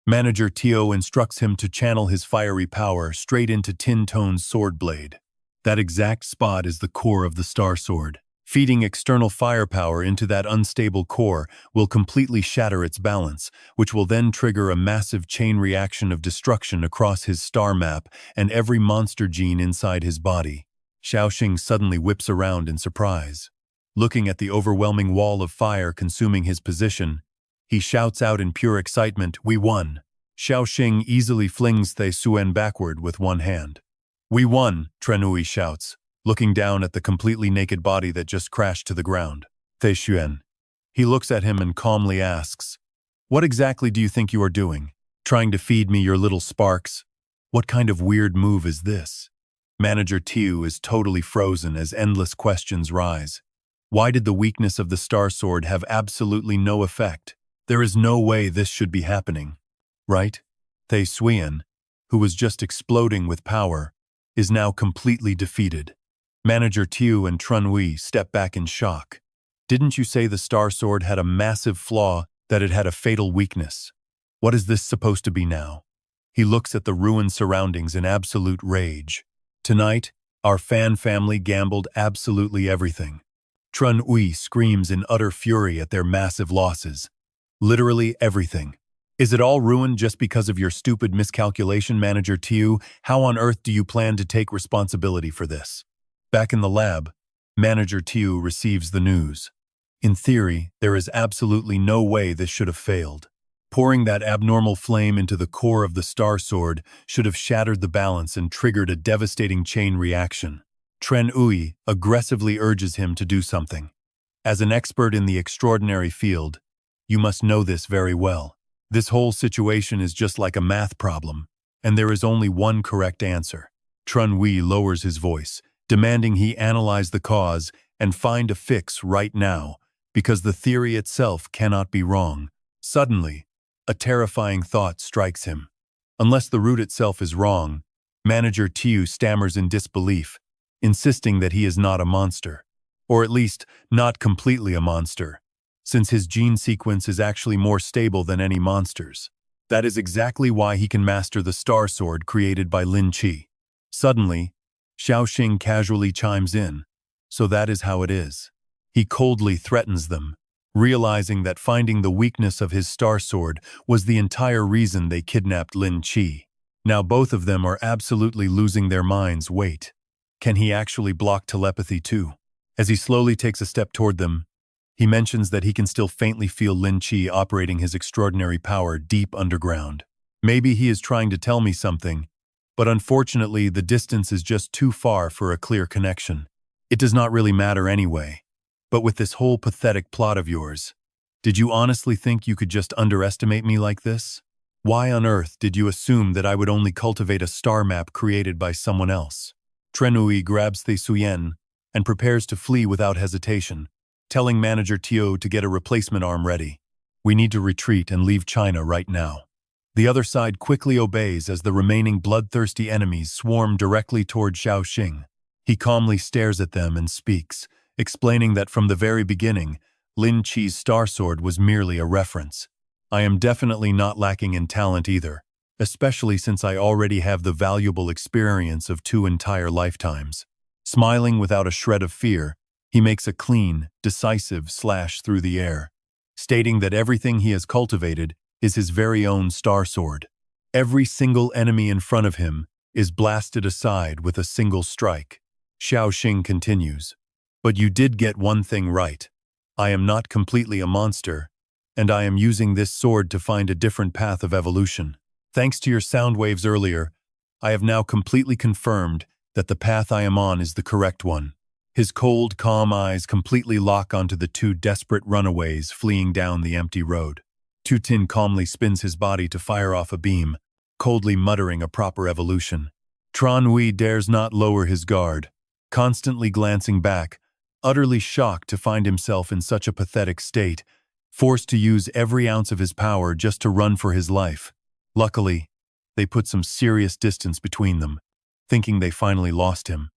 Speaker 1: Manager Tio instructs him to channel his fiery power straight into Tinton's sword blade. That exact spot is the core of the Star Sword. Feeding external firepower into that unstable core will completely shatter its balance, which will then trigger a massive chain reaction of destruction across his star map and every monster gene inside his body. Xiao Xing suddenly whips around in surprise. Looking at the overwhelming wall of fire consuming his position, he shouts out in pure excitement, "We won!" Xiao Xing easily flings Thae Xuan backward with one hand. "We won!" Trenui shouts, looking down at the completely naked body that just crashed to the ground. Thae Xuan. He looks at him and calmly asks, "What exactly do you think you are doing? Trying to feed me your little sparks? What kind of weird move is this?" Manager Tiu is totally frozen as endless questions rise. Why did the weakness of the Star Sword have absolutely no effect? There is no way this should be happening. Right? Thae Xuan, who was just exploding with power, is now completely defeated. Manager Tiu and Tren Wei step back in shock. Didn't you say the Star Sword had a massive flaw, that it had a fatal weakness? What is this supposed to be now? He looks at the ruined surroundings in absolute rage. Tonight, our fan family gambled absolutely everything. Tren Wei screams in utter fury at their massive losses. Literally everything. Is it all ruined just because of your stupid miscalculation, Manager Tiu? How on earth do you plan to take responsibility for this? Back in the lab, Manager Tiu receives the news. In theory, there is absolutely no way this should have failed. Pouring that abnormal flame into the core of the Star Sword should have shattered the balance and triggered a devastating chain reaction. Tren Wei aggressively urges him to do something. As an expert in the extraordinary field, you must know this very well. This whole situation is just like a math problem, and there is only one correct answer. Tren Wei lowers his voice, demanding he analyze the cause and find a fix right now, because the theory itself cannot be wrong. Suddenly, a terrifying thought strikes him. Unless the root itself is wrong, Manager Tiu stammers in disbelief, insisting that he is not a monster, or at least not completely a monster, since his gene sequence is actually more stable than any monster's. That is exactly why he can master the Star Sword created by Lin Qi. Suddenly, Xiao Xing casually chimes in, "So that is how it is." He coldly threatens them, realizing that finding the weakness of his Star Sword was the entire reason they kidnapped Lin Qi. Now both of them are absolutely losing their minds. Wait, can he actually block telepathy too? As he slowly takes a step toward them, he mentions that he can still faintly feel Lin Qi operating his extraordinary power deep underground. Maybe he is trying to tell me something, but unfortunately the distance is just too far for a clear connection. It does not really matter anyway. But with this whole pathetic plot of yours, did you honestly think you could just underestimate me like this? Why on earth did you assume that I would only cultivate a star map created by someone else? Trenui grabs Thae Xuan and prepares to flee without hesitation, telling Manager Tio to get a replacement arm ready. We need to retreat and leave China right now. The other side quickly obeys as the remaining bloodthirsty enemies swarm directly toward Xiao Xing. He calmly stares at them and speaks, explaining that from the very beginning, Lin Qi's Star Sword was merely a reference. I am definitely not lacking in talent either, especially since I already have the valuable experience of 2 entire lifetimes. Smiling without a shred of fear, he makes a clean, decisive slash through the air, stating that everything he has cultivated is his very own Star Sword. Every single enemy in front of him is blasted aside with a single strike. Xiao Xing continues. But you did get one thing right. I am not completely a monster, and I am using this sword to find a different path of evolution. Thanks to your sound waves earlier, I have now completely confirmed that the path I am on is the correct one. His cold, calm eyes completely lock onto the two desperate runaways fleeing down the empty road. Tu Tin calmly spins his body to fire off a beam, coldly muttering a proper evolution. Tran Hui dares not lower his guard, constantly glancing back, utterly shocked to find himself in such a pathetic state, forced to use every ounce of his power just to run for his life. Luckily, they put some serious distance between them, thinking they finally lost him.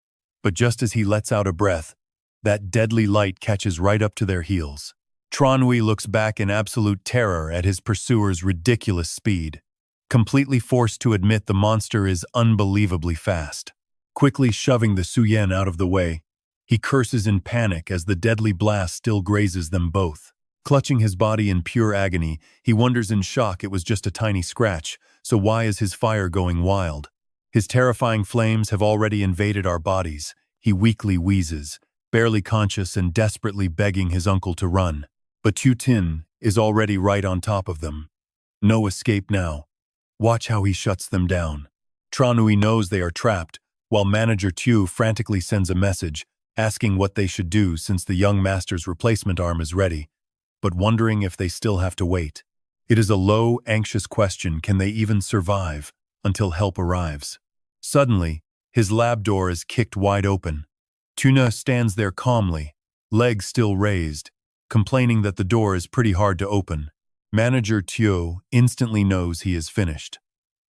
Speaker 1: But just as he lets out a breath, that deadly light catches right up to their heels. Tran Hui looks back in absolute terror at his pursuer's ridiculous speed, completely forced to admit the monster is unbelievably fast. Quickly shoving the Suyen out of the way, he curses in panic as the deadly blast still grazes them both. Clutching his body in pure agony, he wonders in shock it was just a tiny scratch, so why is his fire going wild? His terrifying flames have already invaded our bodies. He weakly wheezes, barely conscious and desperately begging his uncle to run. But Tu Tin is already right on top of them. No escape now. Watch how he shuts them down. Tran Hui knows they are trapped, while Manager Tu frantically sends a message, asking what they should do since the young master's replacement arm is ready, but wondering if they still have to wait. It is a low, anxious question, can they even survive until help arrives? Suddenly, his lab door is kicked wide open. Tuna stands there calmly, legs still raised, complaining that the door is pretty hard to open. Manager Tio instantly knows he is finished,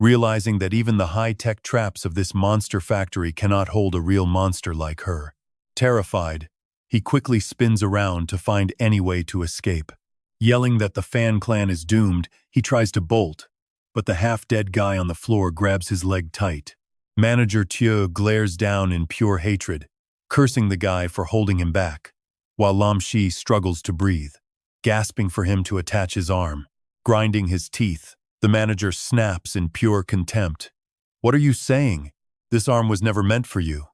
Speaker 1: realizing that even the high-tech traps of this monster factory cannot hold a real monster like her. Terrified, he quickly spins around to find any way to escape. Yelling that the Fan clan is doomed, he tries to bolt, but the half-dead guy on the floor grabs his leg tight. Manager Tio glares down in pure hatred, cursing the guy for holding him back, while Lam Shi struggles to breathe, gasping for him to attach his arm. Grinding his teeth, the manager snaps in pure contempt. What are you saying? This arm was never meant for you.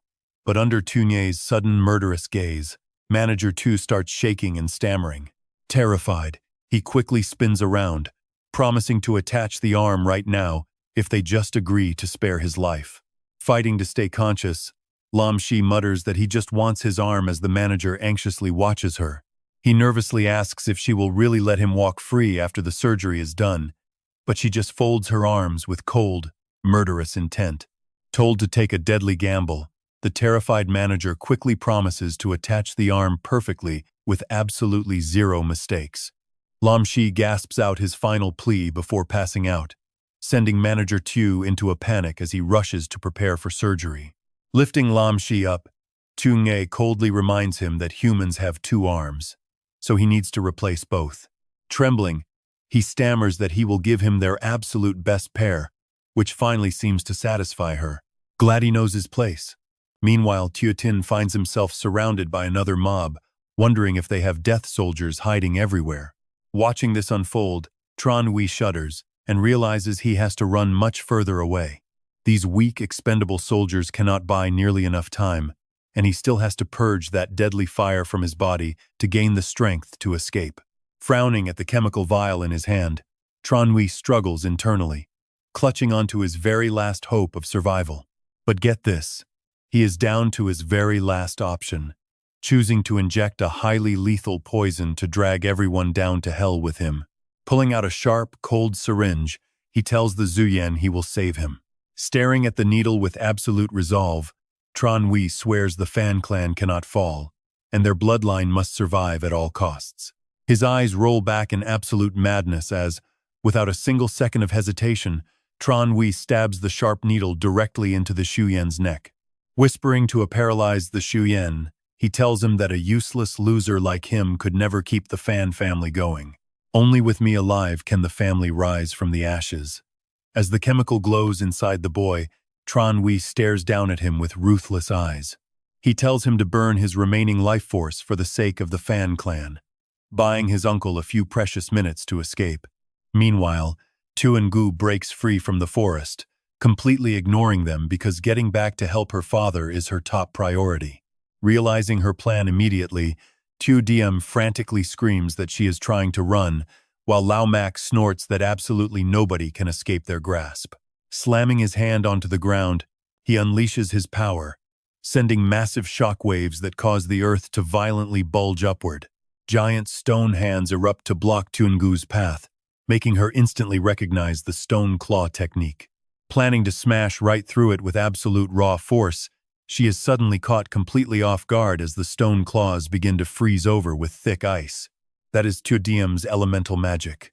Speaker 1: But under Tunye's sudden murderous gaze, Manager Tu starts shaking and stammering. Terrified, he quickly spins around, promising to attach the arm right now if they just agree to spare his life. Fighting to stay conscious, Lam Shi mutters that he just wants his arm as the manager anxiously watches her. He nervously asks if she will really let him walk free after the surgery is done, but she just folds her arms with cold, murderous intent. Told to take a deadly gamble, the terrified manager quickly promises to attach the arm perfectly with absolutely zero mistakes. Lam Shi gasps out his final plea before passing out, sending Manager Tu into a panic as he rushes to prepare for surgery. Lifting Lam Shi up, Tu Nge coldly reminds him that humans have two arms, so he needs to replace both. Trembling, he stammers that he will give him their absolute best pair, which finally seems to satisfy her. Glad he knows his place. Meanwhile, Tu Tin finds himself surrounded by another mob, wondering if they have death soldiers hiding everywhere. Watching this unfold, Tran Hui shudders and realizes he has to run much further away. These weak, expendable soldiers cannot buy nearly enough time, and he still has to purge that deadly fire from his body to gain the strength to escape. Frowning at the chemical vial in his hand, Tran Hui struggles internally, clutching onto his very last hope of survival. But get this, he is down to his very last option, choosing to inject a highly lethal poison to drag everyone down to hell with him. Pulling out a sharp, cold syringe, he tells the Zuyen he will save him. Staring at the needle with absolute resolve, Tran Hui swears the Fan clan cannot fall, and their bloodline must survive at all costs. His eyes roll back in absolute madness as, without a single second of hesitation, Tran Hui stabs the sharp needle directly into the Shuyen's neck. Whispering to a paralyzed the Shuyen, he tells him that a useless loser like him could never keep the Fan family going. Only with me alive can the family rise from the ashes. As the chemical glows inside the boy, Tran Hui stares down at him with ruthless eyes. He tells him to burn his remaining life force for the sake of the Fan clan, buying his uncle a few precious minutes to escape. Meanwhile, Tu Ngu breaks free from the forest, completely ignoring them because getting back to help her father is her top priority. Realizing her plan immediately, Tu Diem frantically screams that she is trying to run, while Lao Mak snorts that absolutely nobody can escape their grasp. Slamming his hand onto the ground, he unleashes his power, sending massive shock waves that cause the earth to violently bulge upward. Giant stone hands erupt to block Tungu's path, making her instantly recognize the stone claw technique. Planning to smash right through it with absolute raw force, she is suddenly caught completely off guard as the stone claws begin to freeze over with thick ice. That is Tu Diem's elemental magic.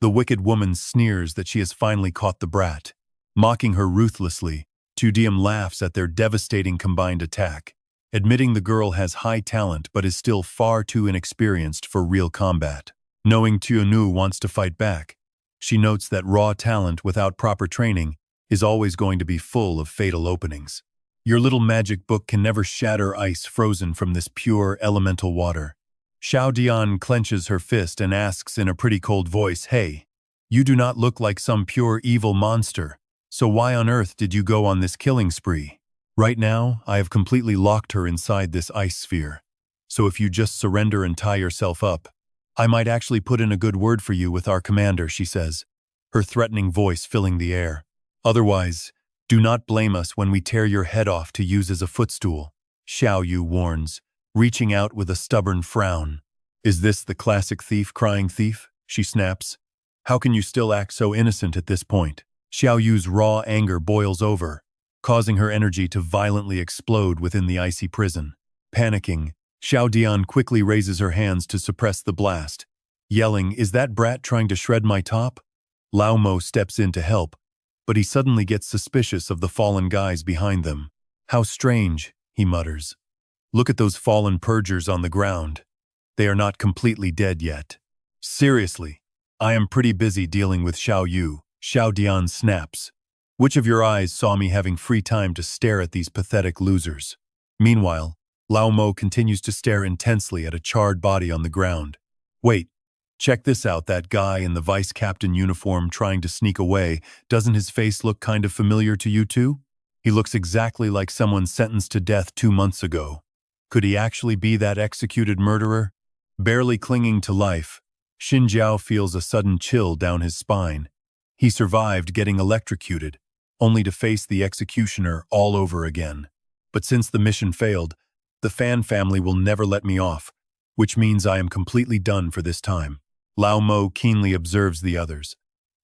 Speaker 1: The wicked woman sneers that she has finally caught the brat. Mocking her ruthlessly, Tu Diem laughs at their devastating combined attack, admitting the girl has high talent but is still far too inexperienced for real combat. Knowing Tianu wants to fight back, she notes that raw talent without proper training is always going to be full of fatal openings. Your little magic book can never shatter ice frozen from this pure elemental water. Xiao Dian clenches her fist and asks in a pretty cold voice, "Hey, you do not look like some pure evil monster, so why on earth did you go on this killing spree? Right now, I have completely locked her inside this ice sphere. So if you just surrender and tie yourself up, I might actually put in a good word for you with our commander," she says, her threatening voice filling the air. "Otherwise, do not blame us when we tear your head off to use as a footstool," Xiao Yu warns, reaching out with a stubborn frown. "Is this the classic thief crying thief?" she snaps. "How can you still act so innocent at this point?" Xiao Yu's raw anger boils over, causing her energy to violently explode within the icy prison. Panicking, Xiao Dian quickly raises her hands to suppress the blast, yelling, "Is that brat trying to shred my top?" Lao Mo steps in to help, but he suddenly gets suspicious of the fallen guys behind them. "How strange," he mutters. "Look at those fallen purgers on the ground. They are not completely dead yet." "Seriously, I am pretty busy dealing with Xiao Yu," Xiao Dian snaps. "Which of your eyes saw me having free time to stare at these pathetic losers?" Meanwhile, Lao Mo continues to stare intensely at a charred body on the ground. "Wait, check this out, that guy in the vice captain uniform trying to sneak away. Doesn't his face look kind of familiar to you too? He looks exactly like someone sentenced to death 2 months ago. Could he actually be that executed murderer?" Barely clinging to life, Xin Jiao feels a sudden chill down his spine. He survived getting electrocuted, only to face the executioner all over again. But since the mission failed, the Fan family will never let me off, which means I am completely done for this time. Lao Mo keenly observes the others.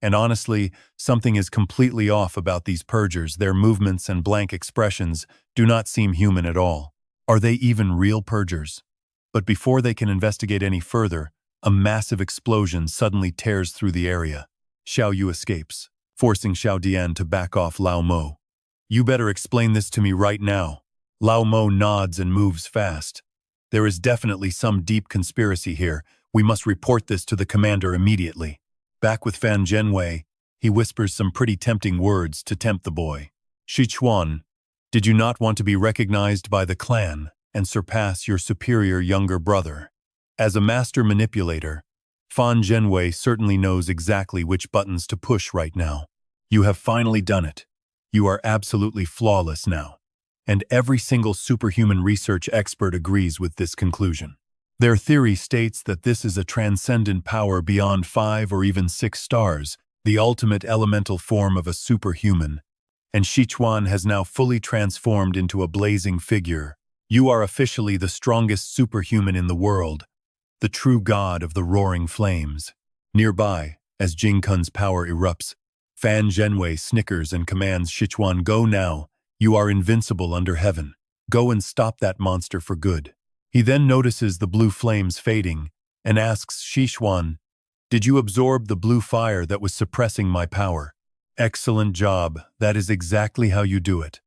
Speaker 1: And honestly, something is completely off about these purgers. Their movements and blank expressions do not seem human at all. Are they even real purgers? But before they can investigate any further, a massive explosion suddenly tears through the area. Xiao Yu escapes, forcing Xiao Dian to back off Lao Mo. "You better explain this to me right now." Lao Mo nods and moves fast. "There is definitely some deep conspiracy here. We must report this to the commander immediately." Back with Fan Zhenwei, he whispers some pretty tempting words to tempt the boy. "Sichuan, did you not want to be recognized by the clan and surpass your superior younger brother?" As a master manipulator, Fan Zhenwei certainly knows exactly which buttons to push right now. "You have finally done it. You are absolutely flawless now." And every single superhuman research expert agrees with this conclusion. Their theory states that this is a transcendent power beyond 5 or even 6 stars, the ultimate elemental form of a superhuman. And Sichuan has now fully transformed into a blazing figure. "You are officially the strongest superhuman in the world, the true god of the roaring flames." Nearby, as Jing Kun's power erupts, Fan Zhenwei snickers and commands Sichuan, "Go now. You are invincible under heaven. Go and stop that monster for good." He then notices the blue flames fading and asks Sichuan, "Did you absorb the blue fire that was suppressing my power?" "Excellent job. That is exactly how you do it.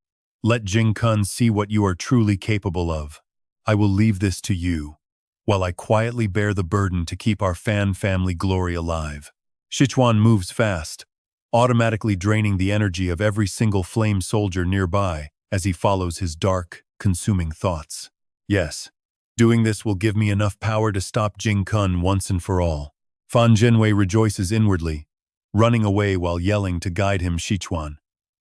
Speaker 1: Let Jing Kun see what you are truly capable of. I will leave this to you, while I quietly bear the burden to keep our Fan family glory alive." Sichuan moves fast, automatically draining the energy of every single flame soldier nearby as he follows his dark, consuming thoughts. "Yes, doing this will give me enough power to stop Jing Kun once and for all." Fan Zhenwei rejoices inwardly, running away while yelling to guide him Sichuan.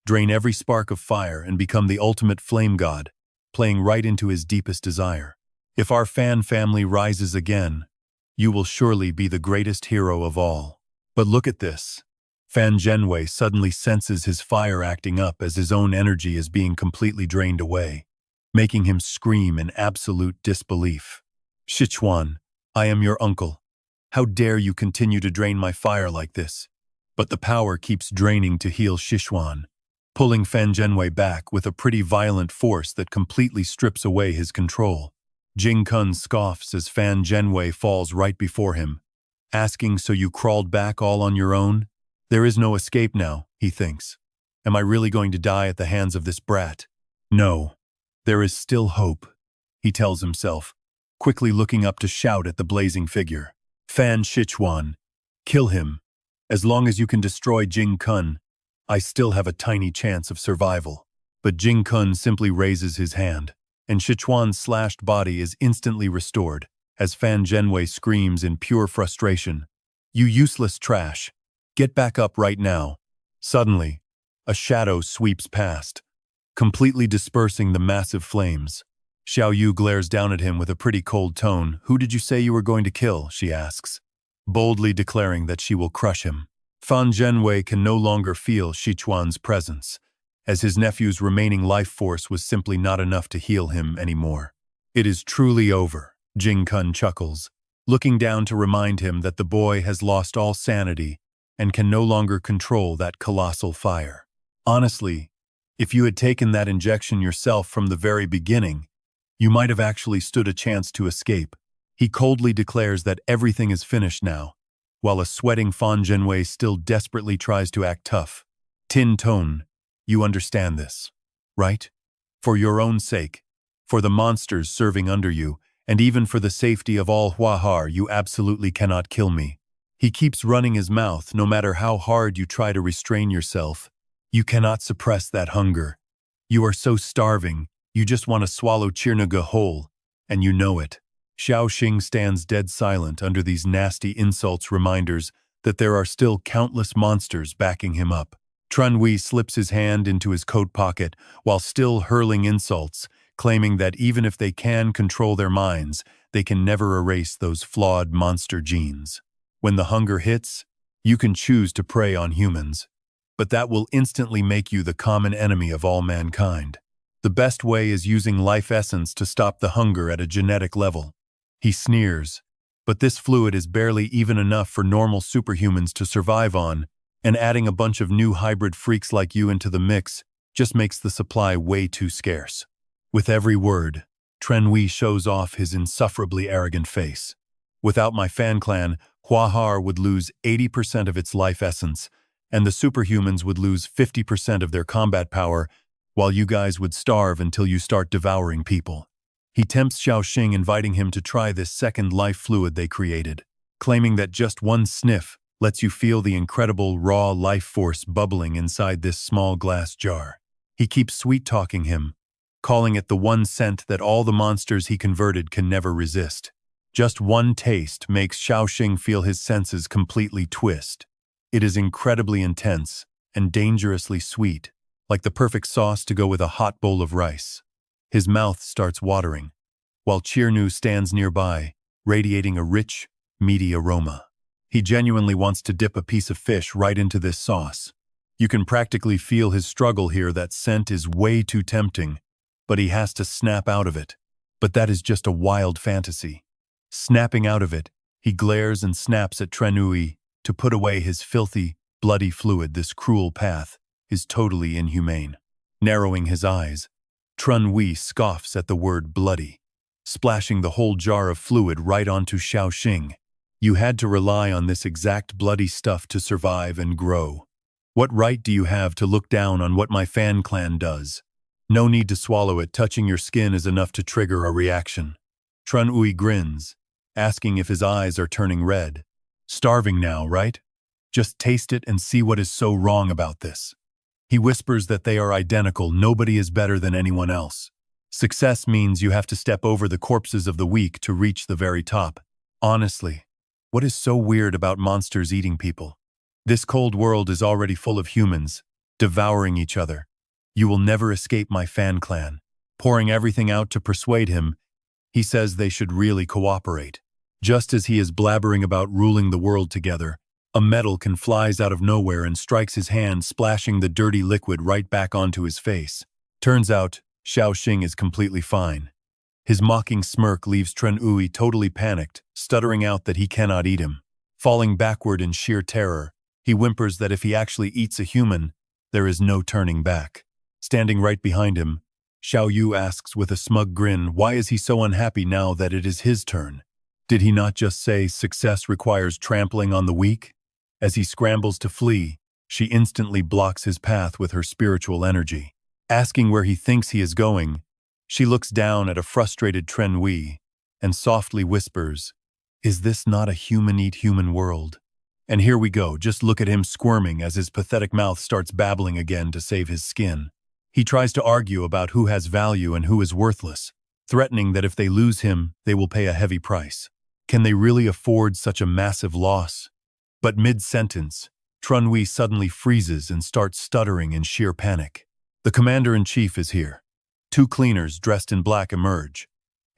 Speaker 1: drain every spark of fire, and become the ultimate flame god, playing right into his deepest desire. If our fan family rises again, you will surely be the greatest hero of all. But look at this. Fan Zhenwei suddenly senses his fire acting up as his own energy is being completely drained away, making him scream in absolute disbelief. Sichuan, I am your uncle. How dare you continue to drain my fire like this? But the power keeps draining to heal Sichuan, pulling Fan Zhenwei back with a pretty violent force that completely strips away his control. Jing Kun scoffs as Fan Zhenwei falls right before him, asking, so you crawled back all on your own? There is no escape now, he thinks. Am I really going to die at the hands of this brat? No. There is still hope, he tells himself, quickly looking up to shout at the blazing figure. Fan Sichuan, kill him. As long as you can destroy Jing Kun, I still have a tiny chance of survival. But Jing Kun simply raises his hand, and Sichuan's slashed body is instantly restored, as Fan Zhenwei screams in pure frustration. You useless trash. Get back up right now. Suddenly, a shadow sweeps past, completely dispersing the massive flames. Xiao Yu glares down at him with a pretty cold tone. Who did you say you were going to kill? She asks, boldly declaring that she will crush him. Fan Zhenwei can no longer feel Sichuan's presence, as his nephew's remaining life force was simply not enough to heal him anymore. It is truly over, Jing Kun chuckles, looking down to remind him that the boy has lost all sanity and can no longer control that colossal fire. Honestly, if you had taken that injection yourself from the very beginning, you might have actually stood a chance to escape. He coldly declares that everything is finished now, while a sweating Fan Zhenwei still desperately tries to act tough. Tin Tone, you understand this, right? For your own sake, for the monsters serving under you, and even for the safety of all Huahar, you absolutely cannot kill me. He keeps running his mouth no matter how hard you try to restrain yourself. You cannot suppress that hunger. You are so starving, you just want to swallow Chirnaga whole, and you know it. Xiao Xing stands dead silent under these nasty insults, reminders that there are still countless monsters backing him up. Trunhui slips his hand into his coat pocket while still hurling insults, claiming that even if they can control their minds, they can never erase those flawed monster genes. When the hunger hits, you can choose to prey on humans, but that will instantly make you the common enemy of all mankind. The best way is using life essence to stop the hunger at a genetic level. He sneers, but this fluid is barely even enough for normal superhumans to survive on, and adding a bunch of new hybrid freaks like you into the mix just makes the supply way too scarce. With every word, Trenhui shows off his insufferably arrogant face. Without my fan clan, Huahar would lose 80% of its life essence, and the superhumans would lose 50% of their combat power, while you guys would starve until you start devouring people. He tempts Xiao Xing, inviting him to try this second life fluid they created, claiming that just one sniff lets you feel the incredible raw life force bubbling inside this small glass jar. He keeps sweet-talking him, calling it the one scent that all the monsters he converted can never resist. Just one taste makes Xiao Xing feel his senses completely twist. It is incredibly intense and dangerously sweet, like the perfect sauce to go with a hot bowl of rice. His mouth starts watering, while Chirnu stands nearby, radiating a rich, meaty aroma. He genuinely wants to dip a piece of fish right into this sauce. You can practically feel his struggle here. That scent is way too tempting, but he has to snap out of it. But that is just a wild fantasy. Snapping out of it, he glares and snaps at Trenhui to put away his filthy, bloody fluid. This cruel path is totally inhumane. Narrowing his eyes, Trenhui scoffs at the word bloody, splashing the whole jar of fluid right onto Xiao Xing. You had to rely on this exact bloody stuff to survive and grow. What right do you have to look down on what my fan clan does? No need to swallow it. Touching your skin is enough to trigger a reaction. Trenhui grins, asking if his eyes are turning red. Starving now, right? Just taste it and see what is so wrong about this. He whispers that they are identical. Nobody is better than anyone else. Success means you have to step over the corpses of the weak to reach the very top. Honestly, what is so weird about monsters eating people? This cold world is already full of humans. devouring each other. You will never escape my fan clan. Pouring everything out to persuade him, he says they should really cooperate. Just as he is blabbering about ruling the world together, a metalkin flies out of nowhere and strikes his hand, splashing the dirty liquid right back onto his face. Turns out, Xiao Xing is completely fine. His mocking smirk leaves Tren Ui totally panicked, stuttering out that he cannot eat him. Falling backward in sheer terror, he whimpers that if he actually eats a human, there is no turning back. Standing right behind him, Xiao Yu asks with a smug grin, why is he so unhappy now that it is his turn? Did he not just say success requires trampling on the weak? As he scrambles to flee, she instantly blocks his path with her spiritual energy. Asking where he thinks he is going, she looks down at a frustrated Tren Ui and softly whispers, is this not a human-eat-human world? And here we go, just look at him squirming as his pathetic mouth starts babbling again to save his skin. He tries to argue about who has value and who is worthless, threatening that if they lose him, they will pay a heavy price. Can they really afford such a massive loss? But mid-sentence, Tren Ui suddenly freezes and starts stuttering in sheer panic. The commander-in-chief is here. 2 cleaners dressed in black emerge,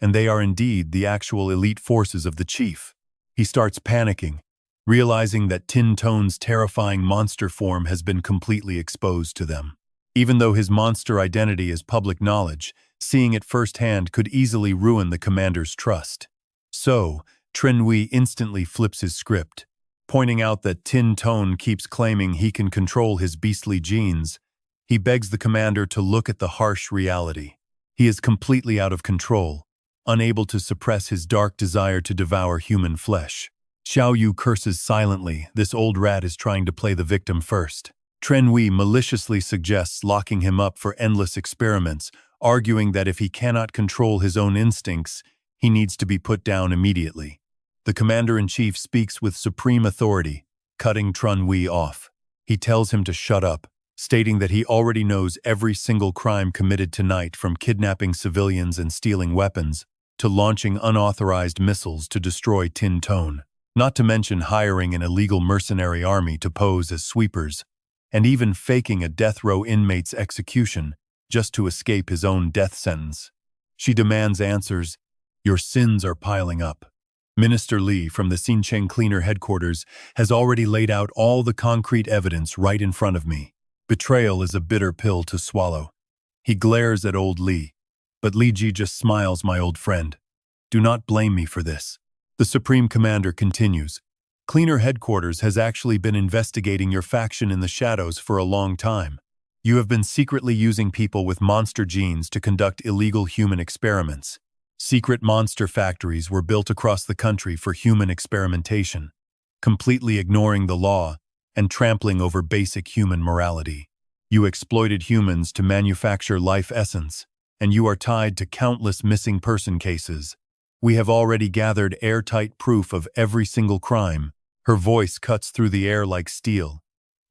Speaker 1: and they are indeed the actual elite forces of the chief. He starts panicking, realizing that Tin Tone's terrifying monster form has been completely exposed to them. Even though his monster identity is public knowledge, seeing it firsthand could easily ruin the commander's trust. So, Tren Ui instantly flips his script, pointing out that Tin Tone keeps claiming he can control his beastly genes. He begs the commander to look at the harsh reality. He is completely out of control, unable to suppress his dark desire to devour human flesh. Xiao Yu curses silently. This old rat is trying to play the victim first. Tren Ui maliciously suggests locking him up for endless experiments, arguing that if he cannot control his own instincts, he needs to be put down immediately. The commander-in-chief speaks with supreme authority, cutting Tren Ui off. He tells him to shut up, stating that he already knows every single crime committed tonight, from kidnapping civilians and stealing weapons, to launching unauthorized missiles to destroy Tin Tone, not to mention hiring an illegal mercenary army to pose as sweepers, and even faking a death row inmate's execution just to escape his own death sentence. She demands answers. Your sins are piling up. Minister Li from the Xincheng Cleaner headquarters has already laid out all the concrete evidence right in front of me. Betrayal is a bitter pill to swallow. He glares at old Li, but Li Ji just smiles, my old friend. Do not blame me for this. The Supreme Commander continues. Cleaner Headquarters has actually been investigating your faction in the shadows for a long time. You have been secretly using people with monster genes to conduct illegal human experiments. Secret monster factories were built across the country for human experimentation, completely ignoring the law and trampling over basic human morality. You exploited humans to manufacture life essence, and you are tied to countless missing person cases. We have already gathered airtight proof of every single crime. Her voice cuts through the air like steel.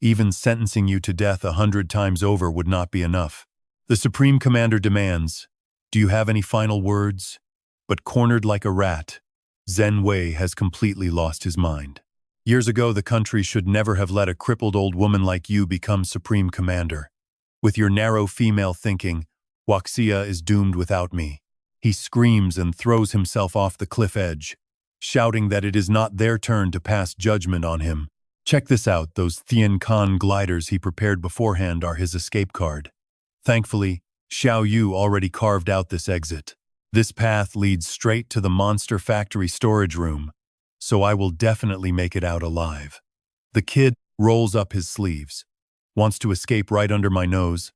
Speaker 1: Even sentencing you to death 100 times over would not be enough. The Supreme Commander demands, do you have any final words? But cornered like a rat, Zhen Wei has completely lost his mind. Years ago, the country should never have let a crippled old woman like you become Supreme Commander. With your narrow female thinking, Huaxia is doomed without me. He screams and throws himself off the cliff edge, shouting that it is not their turn to pass judgment on him. Check this out, those Thian Khan gliders he prepared beforehand are his escape card. Thankfully, Xiao Yu already carved out this exit. This path leads straight to the monster factory storage room, so I will definitely make it out alive. The kid rolls up his sleeves. Wants to escape right under my nose.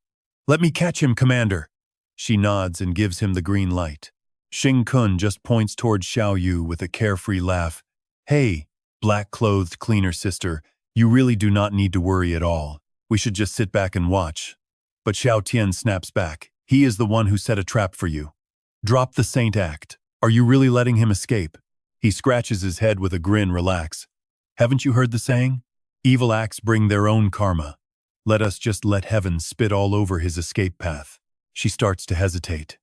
Speaker 1: Let me catch him, Commander. She nods and gives him the green light. Xing Kun just points towards Xiao Yu with a carefree laugh. Hey, black-clothed cleaner sister, you really do not need to worry at all. We should just sit back and watch. But Xiao Tian snaps back. He is the one who set a trap for you. Drop the saint act. Are you really letting him escape? He scratches his head with a grin. Relax. Haven't you heard the saying? Evil acts bring their own karma. Let us just let heaven spit all over his escape path. She starts to hesitate.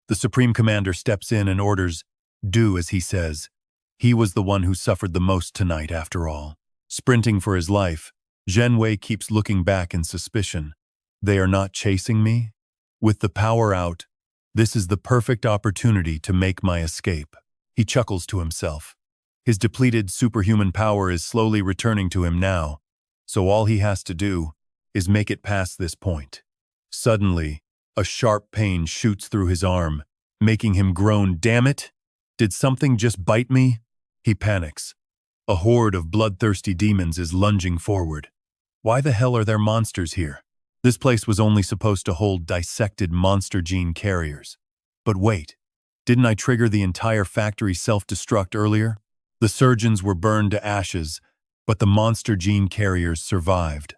Speaker 1: The Supreme Commander steps in and orders, do as he says. He was the one who suffered the most tonight, after all. Sprinting for his life, Zhen Wei keeps looking back in suspicion. They are not chasing me? With the power out, this is the perfect opportunity to make my escape. He chuckles to himself. His depleted superhuman power is slowly returning to him now, so all he has to do is make it past this point. Suddenly, a sharp pain shoots through his arm, making him groan, "Damn it! Did something just bite me?" He panics. A horde of bloodthirsty demons is lunging forward. Why the hell are there monsters here? This place was only supposed to hold dissected monster gene carriers. But wait, didn't I trigger the entire factory self-destruct earlier? The surgeons were burned to ashes, but the monster gene carriers survived.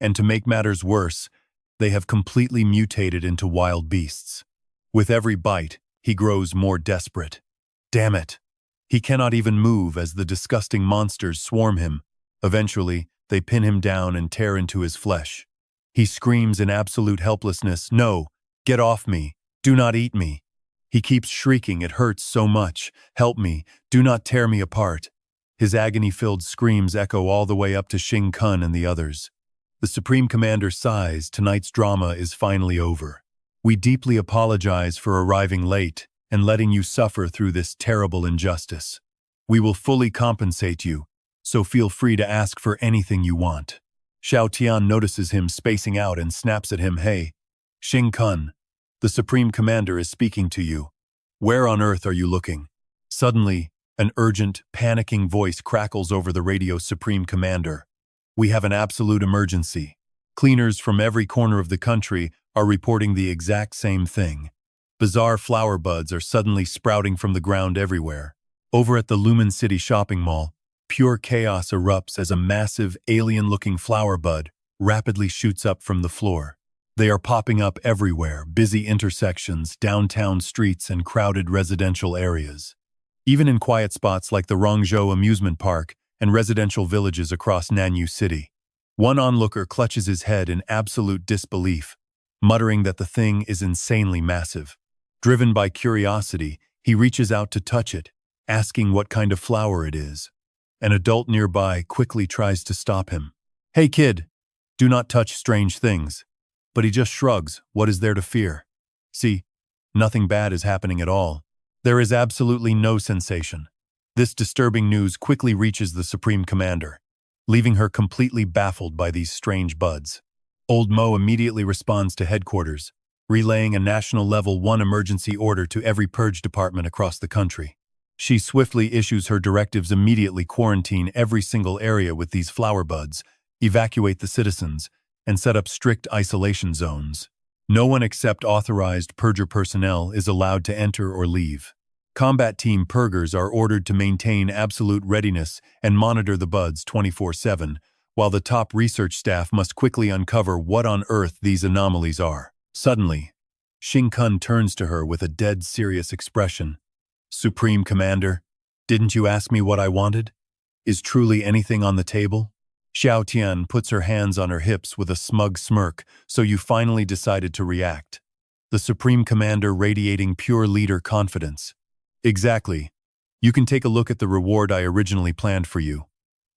Speaker 1: And to make matters worse, they have completely mutated into wild beasts. With every bite, he grows more desperate. Damn it! He cannot even move as the disgusting monsters swarm him. Eventually, they pin him down and tear into his flesh. He screams in absolute helplessness, "No! Get off me! Do not eat me!" He keeps shrieking, "It hurts so much! Help me! Do not tear me apart!" His agony-filled screams echo all the way up to Xing Kun and the others. The Supreme Commander sighs. Tonight's drama is finally over. We deeply apologize for arriving late and letting you suffer through this terrible injustice. We will fully compensate you, so feel free to ask for anything you want. Xiao Tian notices him spacing out and snaps at him, "Hey, Xing Kun, the Supreme Commander is speaking to you. Where on earth are you looking?" Suddenly, an urgent, panicking voice crackles over the radio. "Supreme Commander, we have an absolute emergency. Cleaners from every corner of the country are reporting the exact same thing. Bizarre flower buds are suddenly sprouting from the ground everywhere. Over at the Lumen City shopping mall, pure chaos erupts as a massive, alien-looking flower bud rapidly shoots up from the floor. They are popping up everywhere, busy intersections, downtown streets, and crowded residential areas. Even in quiet spots like the Rongzhou amusement park and residential villages across Nanyu City. One onlooker clutches his head in absolute disbelief, muttering that the thing is insanely massive. Driven by curiosity, he reaches out to touch it, asking what kind of flower it is. An adult nearby quickly tries to stop him. "Hey kid, do not touch strange things." But he just shrugs. What is there to fear? See, nothing bad is happening at all. There is absolutely no sensation. This disturbing news quickly reaches the Supreme Commander, leaving her completely baffled by these strange buds. Old Mo immediately responds to headquarters, relaying a national Level 1 emergency order to every purge department across the country. She swiftly issues her directives: immediately quarantine every single area with these flower buds, evacuate the citizens, and set up strict isolation zones. No one except authorized purger personnel is allowed to enter or leave. Combat team purgers are ordered to maintain absolute readiness and monitor the buds 24/7, while the top research staff must quickly uncover what on earth these anomalies are. Suddenly, Xing Kun turns to her with a dead serious expression. "Supreme Commander, didn't you ask me what I wanted? Is truly anything on the table?" Xiao Tian puts her hands on her hips with a smug smirk. "So you finally decided to react." The Supreme Commander radiating pure leader confidence. "Exactly. You can take a look at the reward I originally planned for you.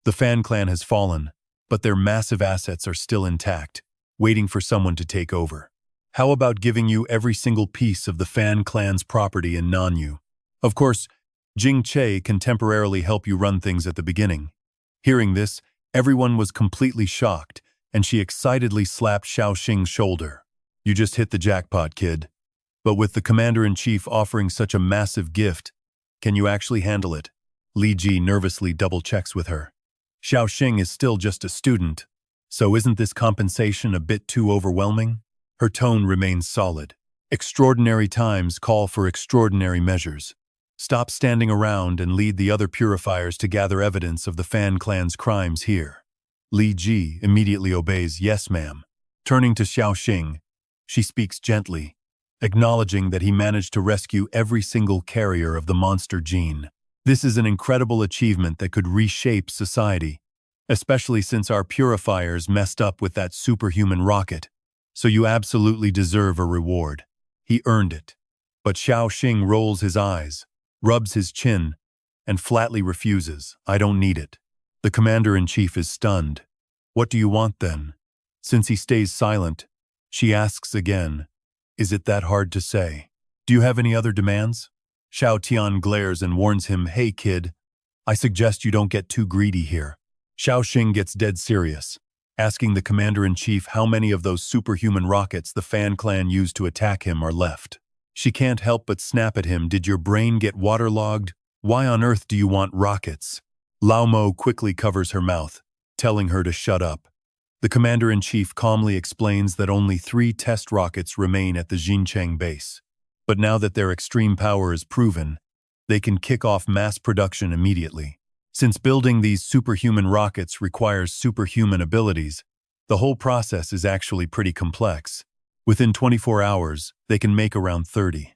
Speaker 1: The Fan Clan has fallen, but their massive assets are still intact, waiting for someone to take over. How about giving you every single piece of the Fan Clan's property in Nanyu? Of course, Jing Che can temporarily help you run things at the beginning." Hearing this, everyone was completely shocked, and she excitedly slapped Xiao Xing's shoulder. "You just hit the jackpot, kid. But with the Commander-in-Chief offering such a massive gift, can you actually handle it?" Li Ji nervously double-checks with her. "Xiao Xing is still just a student, so isn't this compensation a bit too overwhelming?" Her tone remains solid. "Extraordinary times call for extraordinary measures. Stop standing around and lead the other purifiers to gather evidence of the Fan Clan's crimes here." Li Ji immediately obeys. "Yes, ma'am." Turning to Xiao Xing, she speaks gently, acknowledging that he managed to rescue every single carrier of the monster gene. This is an incredible achievement that could reshape society, especially since our purifiers messed up with that superhuman rocket. So you absolutely deserve a reward. He earned it. But Xiao Xing rolls his eyes, rubs his chin, and flatly refuses. "I don't need it." The Commander-in-Chief is stunned. "What do you want then?" Since he stays silent, She asks again, "Is it that hard to say? Do you have any other demands?" Xiao Tian glares and warns him, "Hey kid, I suggest you don't get too greedy here." Xiao Xing gets dead serious, asking the commander-in-chief how many of those superhuman rockets the Fan clan used to attack him are left. She can't help but snap at him, "Did your brain get waterlogged? Why on earth do you want rockets?" Lao Mo quickly covers her mouth, telling her to shut up. The commander-in-chief calmly explains that only 3 test rockets remain at the Xincheng base. But now that their extreme power is proven, they can kick off mass production immediately. Since building these superhuman rockets requires superhuman abilities, the whole process is actually pretty complex. Within 24 hours, they can make around 30.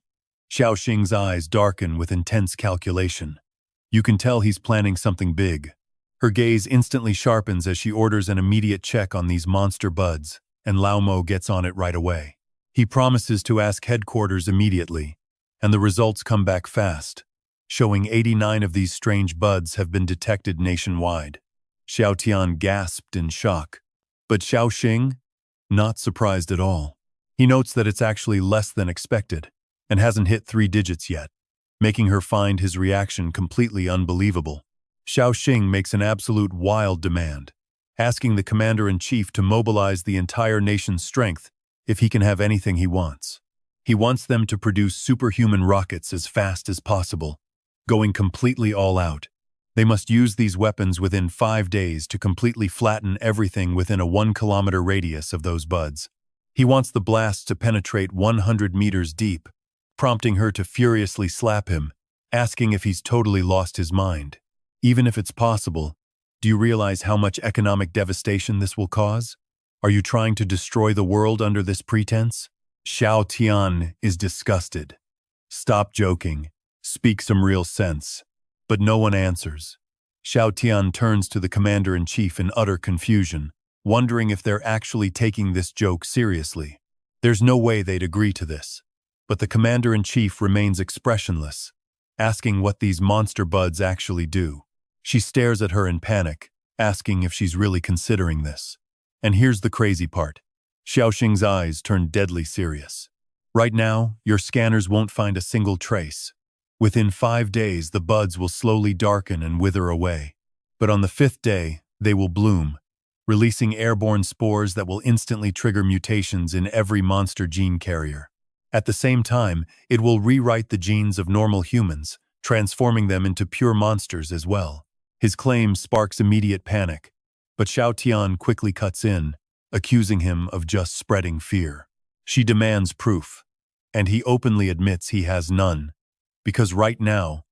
Speaker 1: Xiao Xing's eyes darken with intense calculation. You can tell he's planning something big. Her gaze instantly sharpens as she orders an immediate check on these monster buds, and Lao Mo gets on it right away. He promises to ask headquarters immediately, and the results come back fast, showing 89 of these strange buds have been detected nationwide. Xiao Tian gasped in shock, but Xiao Xing? Not surprised at all. He notes that it's actually less than expected, and hasn't hit 3 digits yet, making her find his reaction completely unbelievable. Xiao Xing makes an absolute wild demand, asking the commander-in-chief to mobilize the entire nation's strength if he can have anything he wants. He wants them to produce superhuman rockets as fast as possible, going completely all out. They must use these weapons within 5 days to completely flatten everything within a 1-kilometer radius of those buds. He wants the blast to penetrate 100 meters deep, prompting her to furiously slap him, asking if he's totally lost his mind. Even if it's possible, do you realize how much economic devastation this will cause? Are you trying to destroy the world under this pretense? Xiao Tian is disgusted. Stop joking. Speak some real sense. But no one answers. Xiao Tian turns to the commander-in-chief in utter confusion, wondering if they're actually taking this joke seriously. There's no way they'd agree to this. But the commander-in-chief remains expressionless, asking what these monster buds actually do. She stares at her in panic, asking if she's really considering this. And here's the crazy part. Xiao Xing's eyes turn deadly serious. Right now, your scanners won't find a single trace. Within 5 days, the buds will slowly darken and wither away. But on the 5th day, they will bloom, releasing airborne spores that will instantly trigger mutations in every monster gene carrier. At the same time, it will rewrite the genes of normal humans, transforming them into pure monsters as well. His claim sparks immediate panic, but Xiao Tian quickly cuts in, accusing him of just spreading fear. She demands proof, and he openly admits he has none, because right now,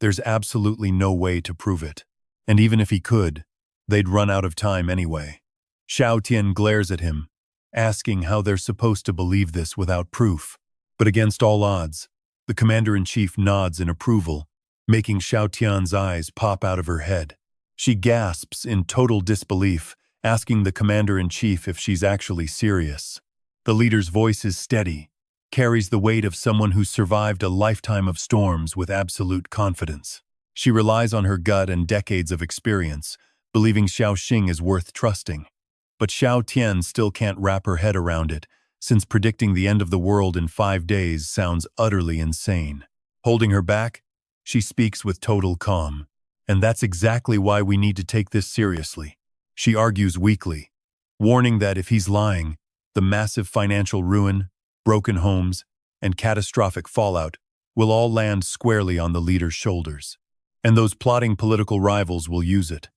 Speaker 1: there's absolutely no way to prove it. And even if he could, they'd run out of time anyway. Xiao Tian glares at him, asking how they're supposed to believe this without proof. But against all odds, the commander-in-chief nods in approval, making Xiao Tian's eyes pop out of her head. She gasps in total disbelief, asking the commander-in-chief if she's actually serious. The leader's voice is steady, carries the weight of someone who's survived a lifetime of storms with absolute confidence. She relies on her gut and decades of experience, believing Xiao Xing is worth trusting. But Xiao Tian still can't wrap her head around it, since predicting the end of the world in 5 days sounds utterly insane. Holding her back, she speaks with total calm. And that's exactly why we need to take this seriously. She argues weakly, warning that if he's lying, the massive financial ruin, broken homes, and catastrophic fallout will all land squarely on the leader's shoulders. And those plotting political rivals will use it.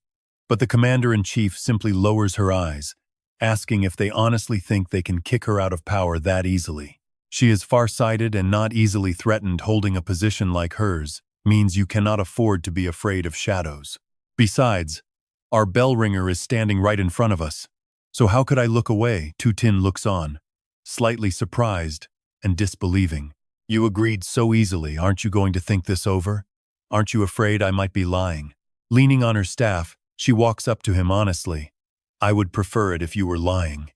Speaker 1: But the commander-in-chief simply lowers her eyes, asking if they honestly think they can kick her out of power that easily. She is far-sighted and not easily threatened. Holding a position like hers means you cannot afford to be afraid of shadows. Besides, our bell ringer is standing right in front of us. So how could I look away? Tu Tin looks on, slightly surprised and disbelieving. You agreed so easily. Aren't you going to think this over? Aren't you afraid I might be lying? Leaning on her staff, she walks up to him honestly. I would prefer it if you were lying.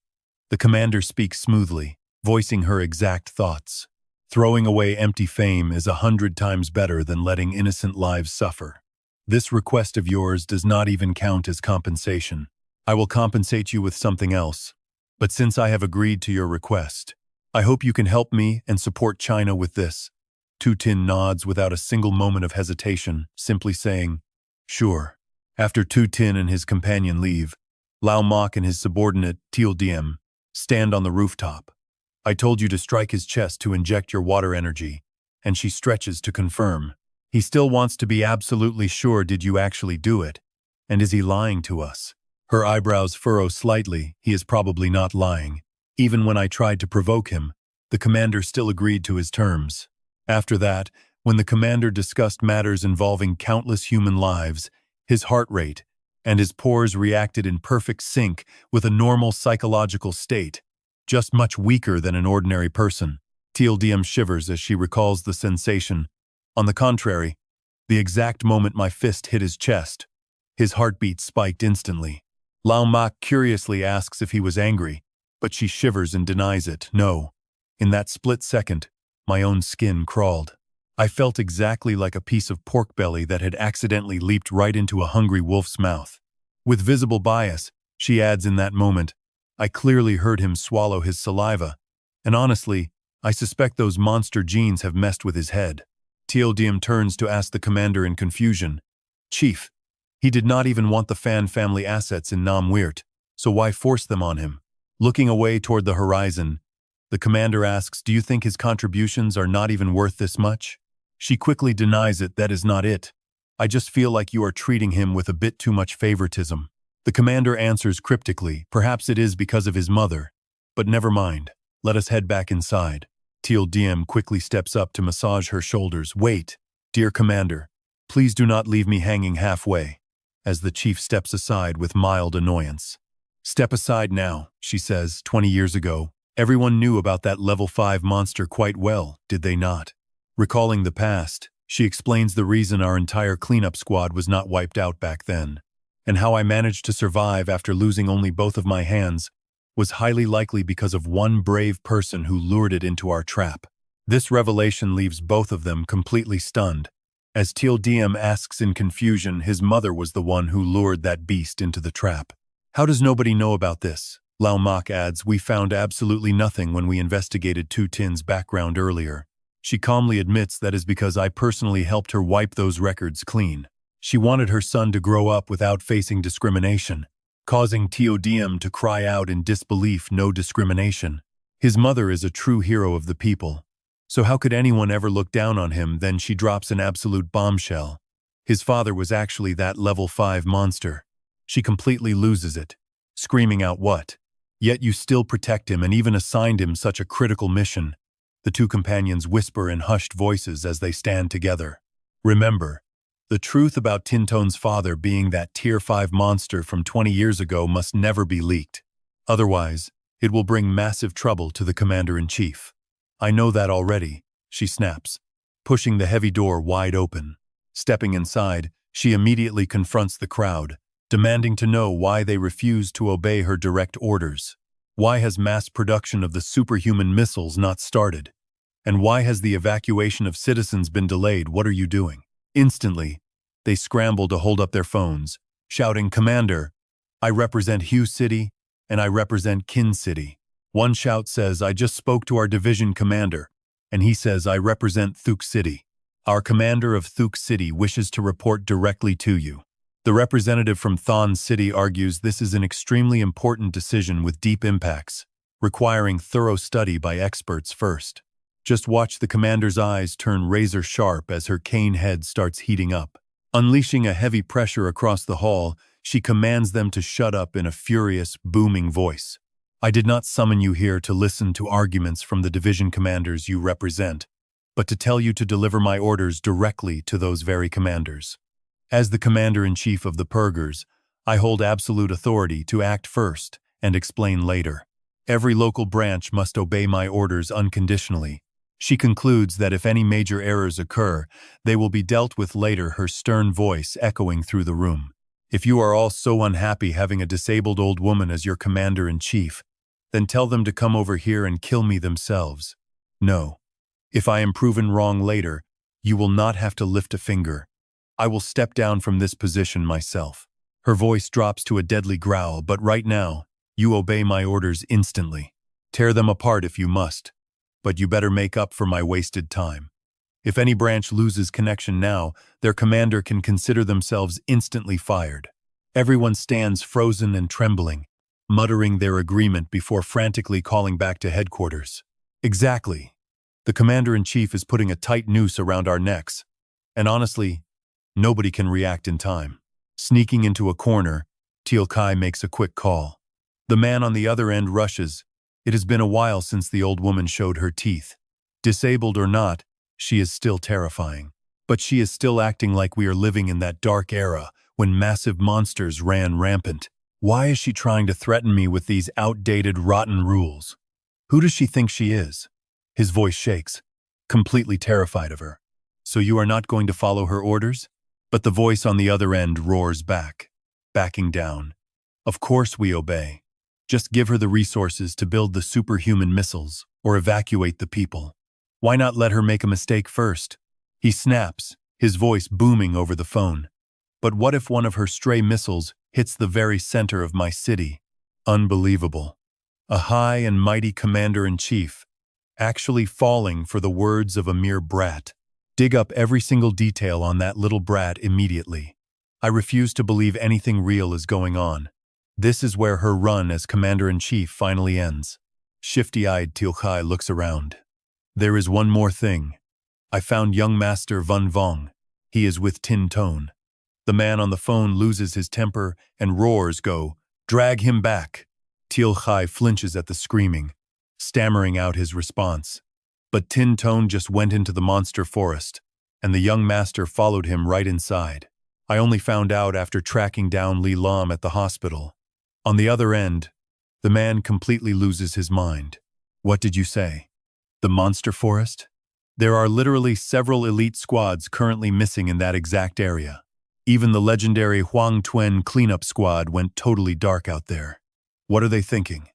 Speaker 1: The commander speaks smoothly, voicing her exact thoughts. Throwing away empty fame is 100 times better than letting innocent lives suffer. This request of yours does not even count as compensation. I will compensate you with something else. But since I have agreed to your request, I hope you can help me and support China with this. Tu Tin nods without a single moment of hesitation, simply saying, sure. After Tu Tin and his companion leave, Lao Mok and his subordinate, Teal Diem, stand on the rooftop. I told you to strike his chest to inject your water energy, and she stretches to confirm. He still wants to be absolutely sure, did you actually do it? And is he lying to us? Her eyebrows furrow slightly. He is probably not lying. Even when I tried to provoke him, the commander still agreed to his terms. After that, when the commander discussed matters involving countless human lives, his heart rate and his pores reacted in perfect sync with a normal psychological state, just much weaker than an ordinary person. Teal Diem shivers as she recalls the sensation. On the contrary, the exact moment my fist hit his chest, his heartbeat spiked instantly. Lao Mok curiously asks if he was angry, but she shivers and denies it. No. In that split second, my own skin crawled. I felt exactly like a piece of pork belly that had accidentally leaped right into a hungry wolf's mouth. With visible bias, she adds in that moment, I clearly heard him swallow his saliva, and honestly, I suspect those monster genes have messed with his head. Teal Diem turns to ask the commander in confusion, Chief, he did not even want the Fan family assets in Nam Wirt, so why force them on him? Looking away toward the horizon, the commander asks, do you think his contributions are not even worth this much? She quickly denies it. That is not it. I just feel like you are treating him with a bit too much favoritism. The commander answers cryptically, perhaps it is because of his mother. But never mind. Let us head back inside. Teal Diem quickly steps up to massage her shoulders. Wait, dear commander, please do not leave me hanging halfway. As the chief steps aside with mild annoyance. Step aside now, she says. 20 years ago, everyone knew about that level 5 monster quite well, did they not? Recalling the past, she explains the reason our entire cleanup squad was not wiped out back then, and how I managed to survive after losing only both of my hands was highly likely because of one brave person who lured it into our trap. This revelation leaves both of them completely stunned. As Teal Diem asks in confusion, his mother was the one who lured that beast into the trap. How does nobody know about this? Lao Mok adds, we found absolutely nothing when we investigated Tu Tin's background earlier. She calmly admits that is because I personally helped her wipe those records clean. She wanted her son to grow up without facing discrimination, causing Teal Diem to cry out in disbelief, no discrimination. His mother is a true hero of the people. So how could anyone ever look down on him? Then she drops an absolute bombshell. His father was actually that level 5 monster. She completely loses it, screaming out, what? Yet you still protect him and even assigned him such a critical mission. The two companions whisper in hushed voices as they stand together. Remember, the truth about Tintone's father being that tier 5 monster from 20 years ago must never be leaked. Otherwise, it will bring massive trouble to the commander-in-chief. I know that already, she snaps, pushing the heavy door wide open. Stepping inside, she immediately confronts the crowd, demanding to know why they refuse to obey her direct orders. Why has mass production of the superhuman missiles not started? And why has the evacuation of citizens been delayed? What are you doing? Instantly, they scramble to hold up their phones, shouting, Commander, I represent Hue City, and I represent Kin City. One shout says, I just spoke to our division commander, and he says, I represent Thuk City. Our commander of Thuk City wishes to report directly to you. The representative from Thon City argues this is an extremely important decision with deep impacts, requiring thorough study by experts first. Just watch the commander's eyes turn razor sharp as her cane head starts heating up. Unleashing a heavy pressure across the hall, she commands them to shut up in a furious, booming voice. I did not summon you here to listen to arguments from the division commanders you represent, but to tell you to deliver my orders directly to those very commanders. As the commander-in-chief of the Purgers, I hold absolute authority to act first and explain later. Every local branch must obey my orders unconditionally. She concludes that if any major errors occur, they will be dealt with later, her stern voice echoing through the room. If you are all so unhappy having a disabled old woman as your commander-in-chief, then tell them to come over here and kill me themselves. No. If I am proven wrong later, you will not have to lift a finger. I will step down from this position myself. Her voice drops to a deadly growl, but right now, You obey my orders instantly. Tear them apart if you must, but you better make up for my wasted time. If any branch loses connection now, their commander can consider themselves instantly fired. Everyone stands frozen and trembling, muttering their agreement before frantically calling back to headquarters. Exactly. The commander-in-chief is putting a tight noose around our necks, and honestly, nobody can react in time. Sneaking into a corner, Teal Kai makes a quick call. The man on the other end rushes. It has been a while since the old woman showed her teeth. Disabled or not, she is still terrifying. But she is still acting like we are living in that dark era when massive monsters ran rampant. Why is she trying to threaten me with these outdated, rotten rules? Who does she think she is? His voice shakes, completely terrified of her. So you are not going to follow her orders? But the voice on the other end roars back, backing down. Of course we obey. Just give her the resources to build the superhuman missiles or evacuate the people. Why not let her make a mistake first? He snaps, his voice booming over the phone. But what if one of her stray missiles hits the very center of my city? Unbelievable. A high and mighty commander-in-chief, actually falling for the words of a mere brat. Dig up every single detail on that little brat immediately. I refuse to believe anything real is going on. This is where her run as commander-in-chief finally ends. Shifty-eyed Teal Kai looks around. There is one more thing. I found young Master Vun Vong. He is with Tin Tone. The man on the phone loses his temper and roars go, "Drag him back!" Teal Kai flinches at the screaming, stammering out his response. But Tin Tone just went into the monster forest, and the young master followed him right inside. I only found out after tracking down Li Lam at the hospital. On the other end, the man completely loses his mind. What did you say? The monster forest? There are literally several elite squads currently missing in that exact area. Even the legendary Huang Tuen cleanup squad went totally dark out there. What are they thinking?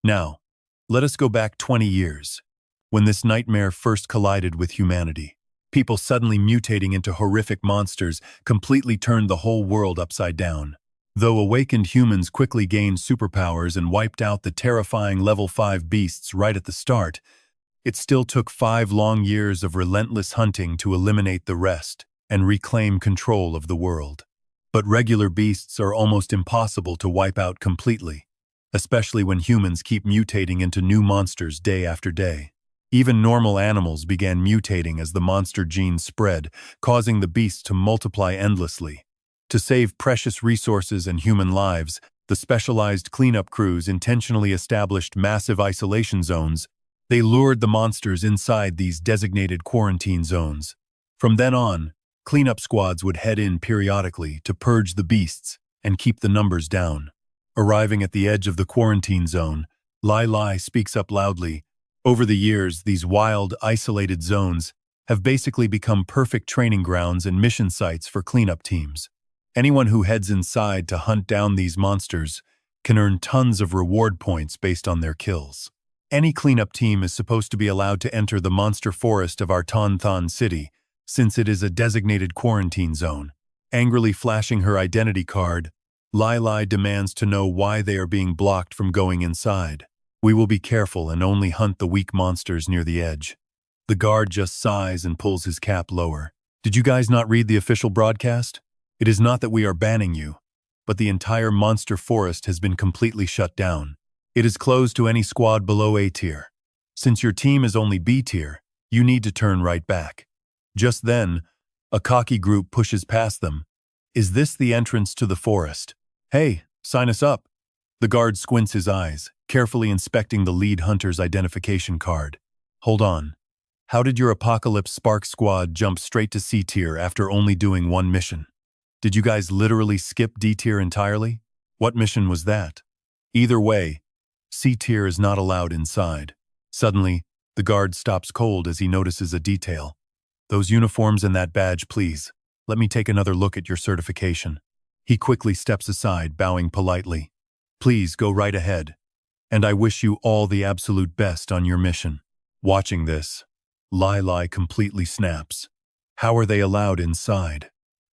Speaker 1: Now, let us go back 20 years, when this nightmare first collided with humanity. People suddenly mutating into horrific monsters completely turned the whole world upside down. Though awakened humans quickly gained superpowers and wiped out the terrifying level 5 beasts right at the start, it still took 5 long years of relentless hunting to eliminate the rest and reclaim control of the world. But regular beasts are almost impossible to wipe out completely, especially when humans keep mutating into new monsters day after day. Even normal animals began mutating as the monster gene spread, causing the beasts to multiply endlessly. To save precious resources and human lives, the specialized cleanup crews intentionally established massive isolation zones. They lured the monsters inside these designated quarantine zones. From then on, cleanup squads would head in periodically to purge the beasts and keep the numbers down. Arriving at the edge of the quarantine zone, Lai Lai speaks up loudly. Over the years, these wild, isolated zones have basically become perfect training grounds and mission sites for cleanup teams. Anyone who heads inside to hunt down these monsters can earn tons of reward points based on their kills. Any cleanup team is supposed to be allowed to enter the monster forest of our Tan Than city, since it is a designated quarantine zone. Angrily flashing her identity card, Lai Lai demands to know why they are being blocked from going inside. We will be careful and only hunt the weak monsters near the edge. The guard just sighs and pulls his cap lower. Did you guys not read the official broadcast? It is not that we are banning you, but the entire monster forest has been completely shut down. It is closed to any squad below A tier. Since your team is only B tier, you need to turn right back. Just then, a cocky group pushes past them. Is this the entrance to the forest? Hey, sign us up. The guard squints his eyes, carefully inspecting the lead hunter's identification card. Hold on. How did your Apocalypse Spark squad jump straight to C tier after only doing one mission? Did you guys literally skip D tier entirely? What mission was that? Either way, C tier is not allowed inside. Suddenly, the guard stops cold as he notices a detail. Those uniforms and that badge, please. Let me take another look at your certification. He quickly steps aside, bowing politely. Please go right ahead. And I wish you all the absolute best on your mission. Watching this, Lai Lai completely snaps. How are they allowed inside?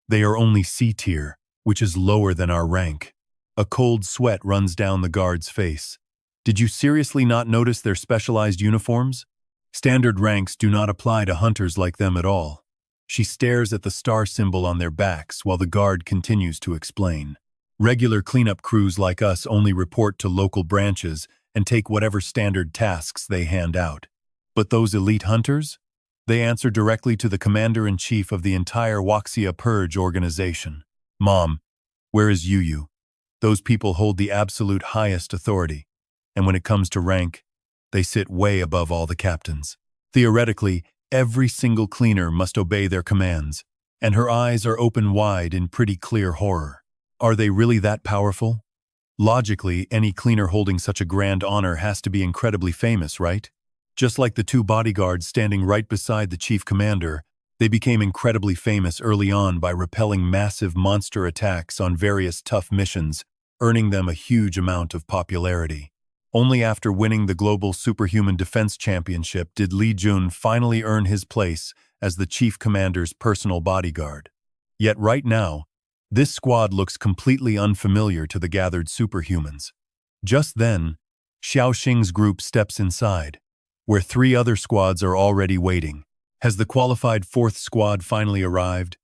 Speaker 1: They are only C tier, which is lower than our rank. A cold sweat runs down the guard's face. Did you seriously not notice their specialized uniforms? Standard ranks do not apply to hunters like them at all. She stares at the star symbol on their backs while the guard continues to explain. Regular cleanup crews like us only report to local branches and take whatever standard tasks they hand out. But those elite hunters? They answer directly to the commander-in-chief of the entire Waxia Purge organization. Mom, where is Yu? Those people hold the absolute highest authority, and when it comes to rank, they sit way above all the captains. Theoretically, every single cleaner must obey their commands, and her eyes are open wide in pretty clear horror. Are they really that powerful? Logically, any cleaner holding such a grand honor has to be incredibly famous, right? Just like the two bodyguards standing right beside the chief commander, they became incredibly famous early on by repelling massive monster attacks on various tough missions, earning them a huge amount of popularity. Only after winning the Global Superhuman Defense Championship did Li Jun finally earn his place as the chief commander's personal bodyguard. Yet right now, this squad looks completely unfamiliar to the gathered superhumans. Just then, Xiao Xing's group steps inside, where 3 other squads are already waiting. Has the qualified 4th squad finally arrived?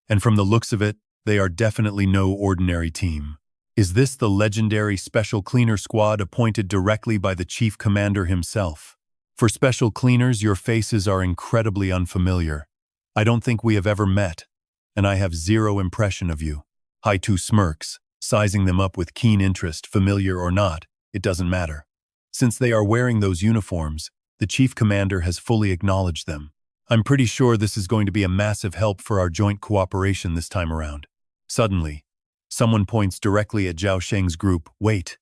Speaker 1: And from the looks of it, they are definitely no ordinary team. Is this the legendary Special Cleaner Squad appointed directly by the Chief Commander himself? For Special Cleaners, your faces are incredibly unfamiliar. I don't think we have ever met, and I have zero impression of you. Hai-Tu smirks, sizing them up with keen interest, familiar or not, it doesn't matter. Since they are wearing those uniforms, the Chief Commander has fully acknowledged them. I'm pretty sure this is going to be a massive help for our joint cooperation this time around. Suddenly, someone points directly at Xiao Xing's group. Wait,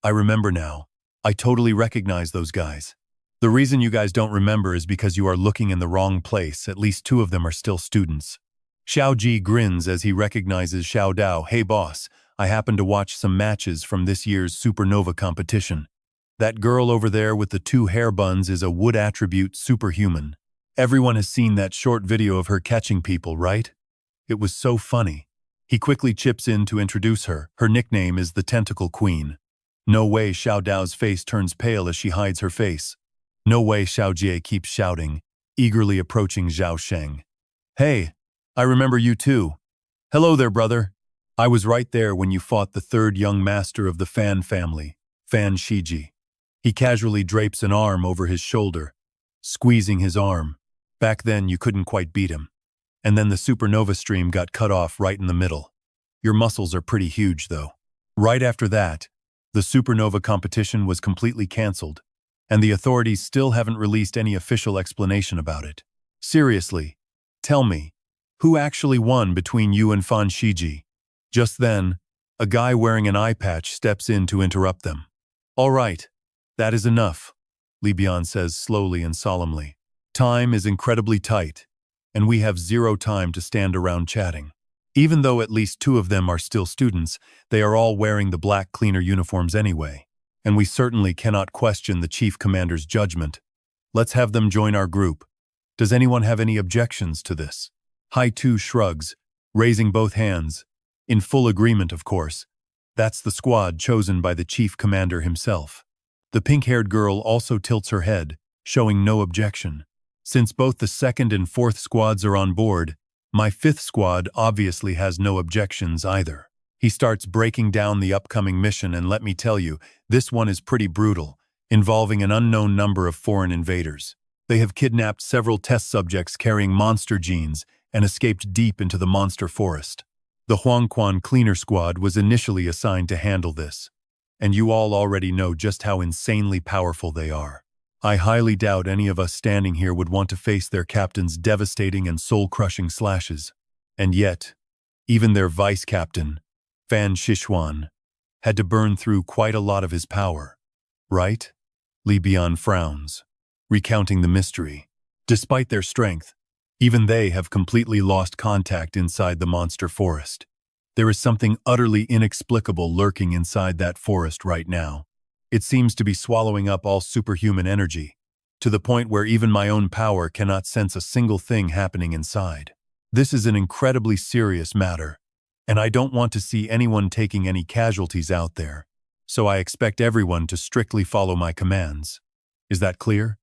Speaker 1: I remember now. I totally recognize those guys. The reason you guys don't remember is because you are looking in the wrong place. At least 2 of them are still students. Xiao Ji grins as he recognizes Xiao Dao. Hey boss, I happened to watch some matches from this year's Supernova competition. That girl over there with the 2 hair buns is a wood attribute superhuman. Everyone has seen that short video of her catching people, right? It was so funny. He quickly chips in to introduce her. Her nickname is the Tentacle Queen. No way, Xiao Dao's face turns pale as she hides her face. No way, Xiao Jie keeps shouting, eagerly approaching Xiao Xing. Hey, I remember you too. Hello there, brother. I was right there when you fought the 3rd young master of the Fan family, Fan Shiji. He casually drapes an arm over his shoulder, squeezing his arm. Back then, you couldn't quite beat him. And then the supernova stream got cut off right in the middle. Your muscles are pretty huge, though. Right after that, the supernova competition was completely canceled, and the authorities still haven't released any official explanation about it. Seriously, tell me, who actually won between you and Fan Shiji? Just then, a guy wearing an eye patch steps in to interrupt them. All right, that is enough, Li Bian says slowly and solemnly. Time is incredibly tight, and we have 0 time to stand around chatting. Even though at least 2 of them are still students, they are all wearing the black cleaner uniforms anyway, and we certainly cannot question the Chief Commander's judgment. Let's have them join our group. Does anyone have any objections to this? Hai-Tu shrugs, raising both hands. In full agreement, of course. That's the squad chosen by the Chief Commander himself. The pink-haired girl also tilts her head, showing no objection. Since both the 2nd and 4th squads are on board, my 5th squad obviously has no objections either. He starts breaking down the upcoming mission, and let me tell you, this one is pretty brutal, involving an unknown number of foreign invaders. They have kidnapped several test subjects carrying monster genes and escaped deep into the monster forest. The Huangquan Cleaner Squad was initially assigned to handle this, and you all already know just how insanely powerful they are. I highly doubt any of us standing here would want to face their captain's devastating and soul-crushing slashes. And yet, even their vice-captain, Fan Shishuan, had to burn through quite a lot of his power. Right? Li Bian frowns, recounting the mystery. Despite their strength, even they have completely lost contact inside the monster forest. There is something utterly inexplicable lurking inside that forest right now. It seems to be swallowing up all superhuman energy, to the point where even my own power cannot sense a single thing happening inside. This is an incredibly serious matter. and I don't want to see anyone taking any casualties out there, so I expect everyone to strictly follow my commands. Is that clear?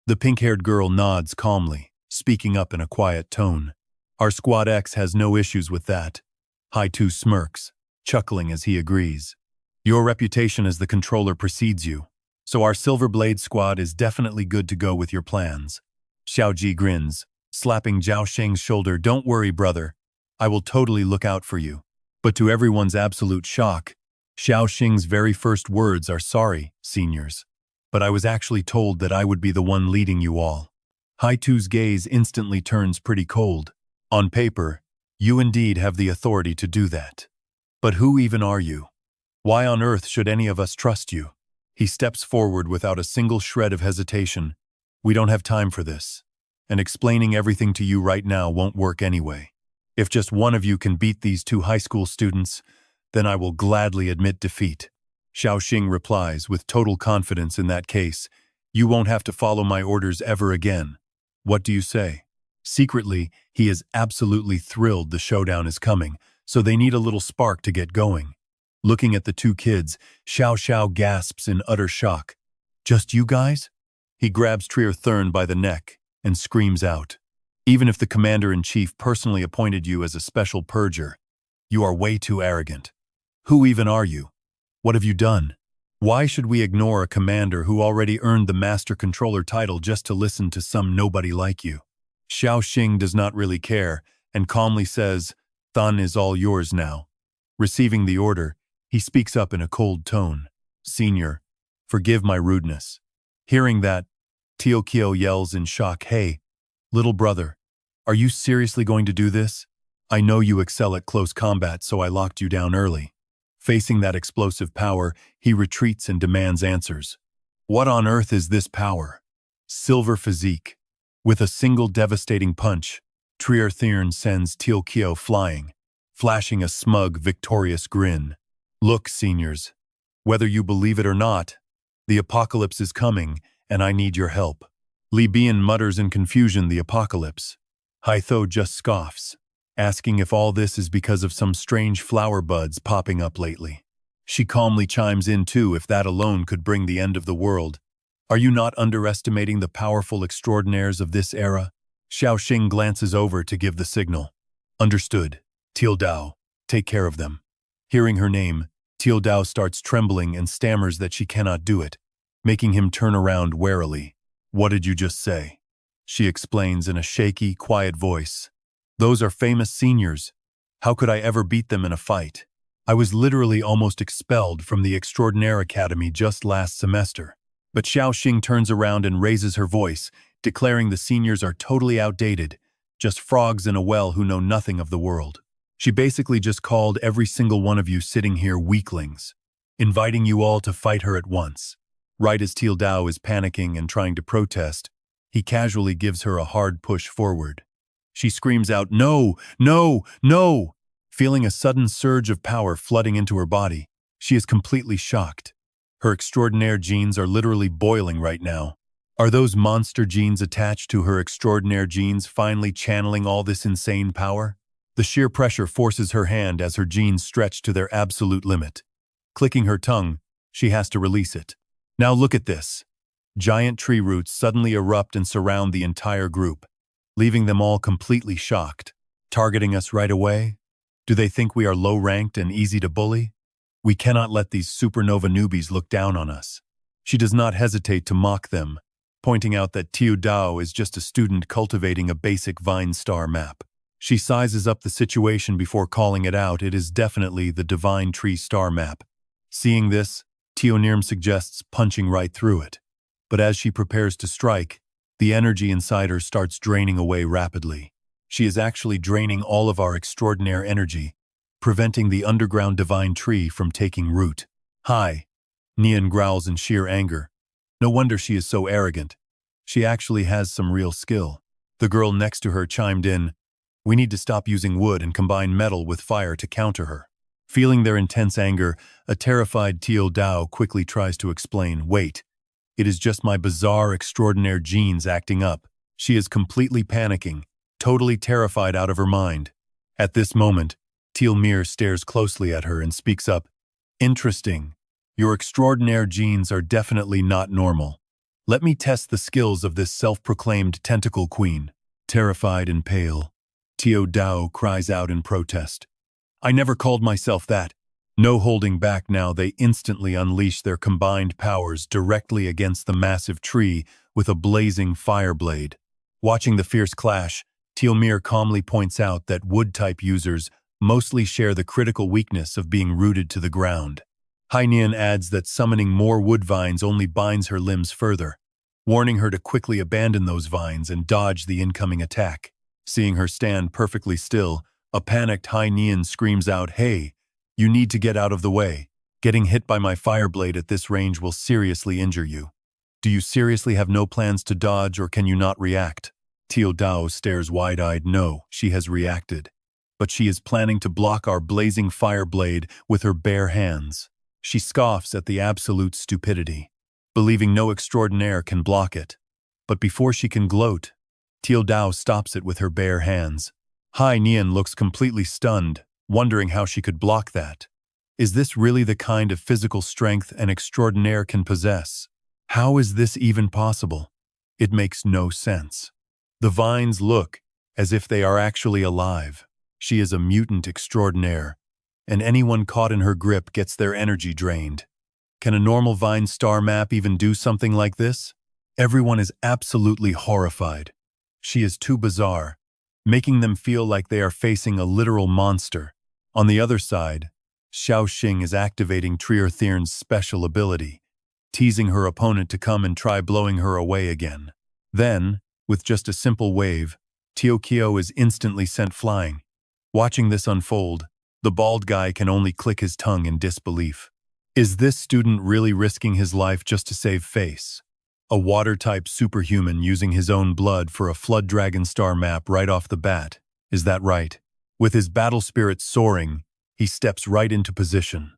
Speaker 1: The pink-haired girl nods calmly, speaking up in a quiet tone. Our Squad X has no issues with that. Hai-Tu smirks, chuckling as he agrees. Your reputation as the controller precedes you, so our Silver Blade squad is definitely good to go with your plans. Xiao Ji grins, slapping Xiao Xing's shoulder. Don't worry, brother. I will totally look out for you. But to everyone's absolute shock, Xiao Xing's very first words are, sorry, seniors. But I was actually told that I would be the one leading you all. Hai-Tu's gaze instantly turns pretty cold. On paper, you indeed have the authority to do that. But who even are you? Why on earth should any of us trust you? He steps forward without a single shred of hesitation. We don't have time for this. And explaining everything to you right now won't work anyway. If just one of you can beat these two high school students, then I will gladly admit defeat. Xiao Xing replies with total confidence. In that case, you won't have to follow my orders ever again. What do you say? Secretly, he is absolutely thrilled the showdown is coming, so they need a little spark to get going. Looking at the two kids, Xiao Xiao gasps in utter shock. Just you guys? He grabs Trier Thurn by the neck and screams out. Even if the Commander-in-Chief personally appointed you as a special purger, you are way too arrogant. Who even are you? What have you done? Why should we ignore a commander who already earned the Master Controller title just to listen to some nobody like you? Xiao Xing does not really care and calmly says, Thun is all yours now. Receiving the order, he speaks up in a cold tone. Senior, forgive my rudeness. Hearing that, Tio Kyo yells in shock, Hey, little brother, are you seriously going to do this? I know you excel at close combat, so I locked you down early. Facing that explosive power, he retreats and demands answers. What on earth is this power? Silver physique. With a single devastating punch, Trier Thurn sends Tio Kyo flying, flashing a smug, victorious grin. Look, seniors, whether you believe it or not, the apocalypse is coming, and I need your help. Li Bian mutters in confusion, the apocalypse. Hai-Tho just scoffs, asking if all this is because of some strange flower buds popping up lately. She calmly chimes in too, if that alone could bring the end of the world. Are you not underestimating the powerful extraordinaires of this era? Xiao Xing glances over to give the signal. Understood. Teal Dao, take care of them. Hearing her name, Teal Dao starts trembling and stammers that she cannot do it, making him turn around warily. What did you just say? She explains in a shaky, quiet voice. Those are famous seniors. How could I ever beat them in a fight? I was literally almost expelled from the Extraordinaire Academy just last semester. But Xiao Xing turns around and raises her voice, declaring the seniors are totally outdated, just frogs in a well who know nothing of the world. She basically just called every single one of you sitting here weaklings, inviting you all to fight her at once. Right as Teal Dao is panicking and trying to protest, he casually gives her a hard push forward. She screams out, No, no, no! Feeling a sudden surge of power flooding into her body, she is completely shocked. Her extraordinaire genes are literally boiling right now. Are those monster genes attached to her extraordinaire genes finally channeling all this insane power? The sheer pressure forces her hand as her genes stretch to their absolute limit. Clicking her tongue, she has to release it. Now look at this. Giant tree roots suddenly erupt and surround the entire group, leaving them all completely shocked. Targeting us right away? Do they think we are low-ranked and easy to bully? We cannot let these supernova newbies look down on us. She does not hesitate to mock them, pointing out that Tiu Dao is just a student cultivating a basic Vine Star map. She sizes up the situation before calling it out. It is definitely the Divine Tree Star map. Seeing this, Tionirm suggests punching right through it. But as she prepares to strike, the energy inside her starts draining away rapidly. She is actually draining all of our extraordinaire energy, preventing the underground divine tree from taking root. Hi, Nian growls in sheer anger. No wonder she is so arrogant. She actually has some real skill. The girl next to her chimed in, We need to stop using wood and combine metal with fire to counter her. Feeling their intense anger, a terrified Tio Dao quickly tries to explain, Wait, it is just my bizarre extraordinaire genes acting up. She is completely panicking, totally terrified out of her mind. At this moment, Mir stares closely at her and speaks up. Interesting. Your extraordinaire genes are definitely not normal. Let me test the skills of this self-proclaimed tentacle queen. Terrified and pale, Tio Dao cries out in protest. I never called myself that. No holding back now, they instantly unleash their combined powers directly against the massive tree with a blazing fire blade. Watching the fierce clash, Mir calmly points out that wood-type users mostly share the critical weakness of being rooted to the ground. Hainian adds that summoning more wood vines only binds her limbs further, warning her to quickly abandon those vines and dodge the incoming attack. Seeing her stand perfectly still, a panicked Hainian screams out, "Hey, you need to get out of the way. Getting hit by my fire blade at this range will seriously injure you. Do you seriously have no plans to dodge, or can you not react?" Tio Dao stares wide-eyed. No, she has reacted. But she is planning to block our blazing fire blade with her bare hands. She scoffs at the absolute stupidity, believing no extraordinaire can block it. But before she can gloat, Tio Dao stops it with her bare hands. Hai Nian looks completely stunned, wondering how she could block that. Is this really the kind of physical strength an extraordinaire can possess? How is this even possible? It makes no sense. The vines look as if they are actually alive. She is a mutant extraordinaire, and anyone caught in her grip gets their energy drained. Can a normal vine star map even do something like this? Everyone is absolutely horrified. She is too bizarre, making them feel like they are facing a literal monster. On the other side, Xiao Xing is activating Triarthirn's special ability, teasing her opponent to come and try blowing her away again. Then, with just a simple wave, Tio is instantly sent flying. Watching this unfold, the bald guy can only click his tongue in disbelief. Is this student really risking his life just to save face? A water-type superhuman using his own blood for a Flood Dragon star map right off the bat. Is that right? With his battle spirit soaring, he steps right into position.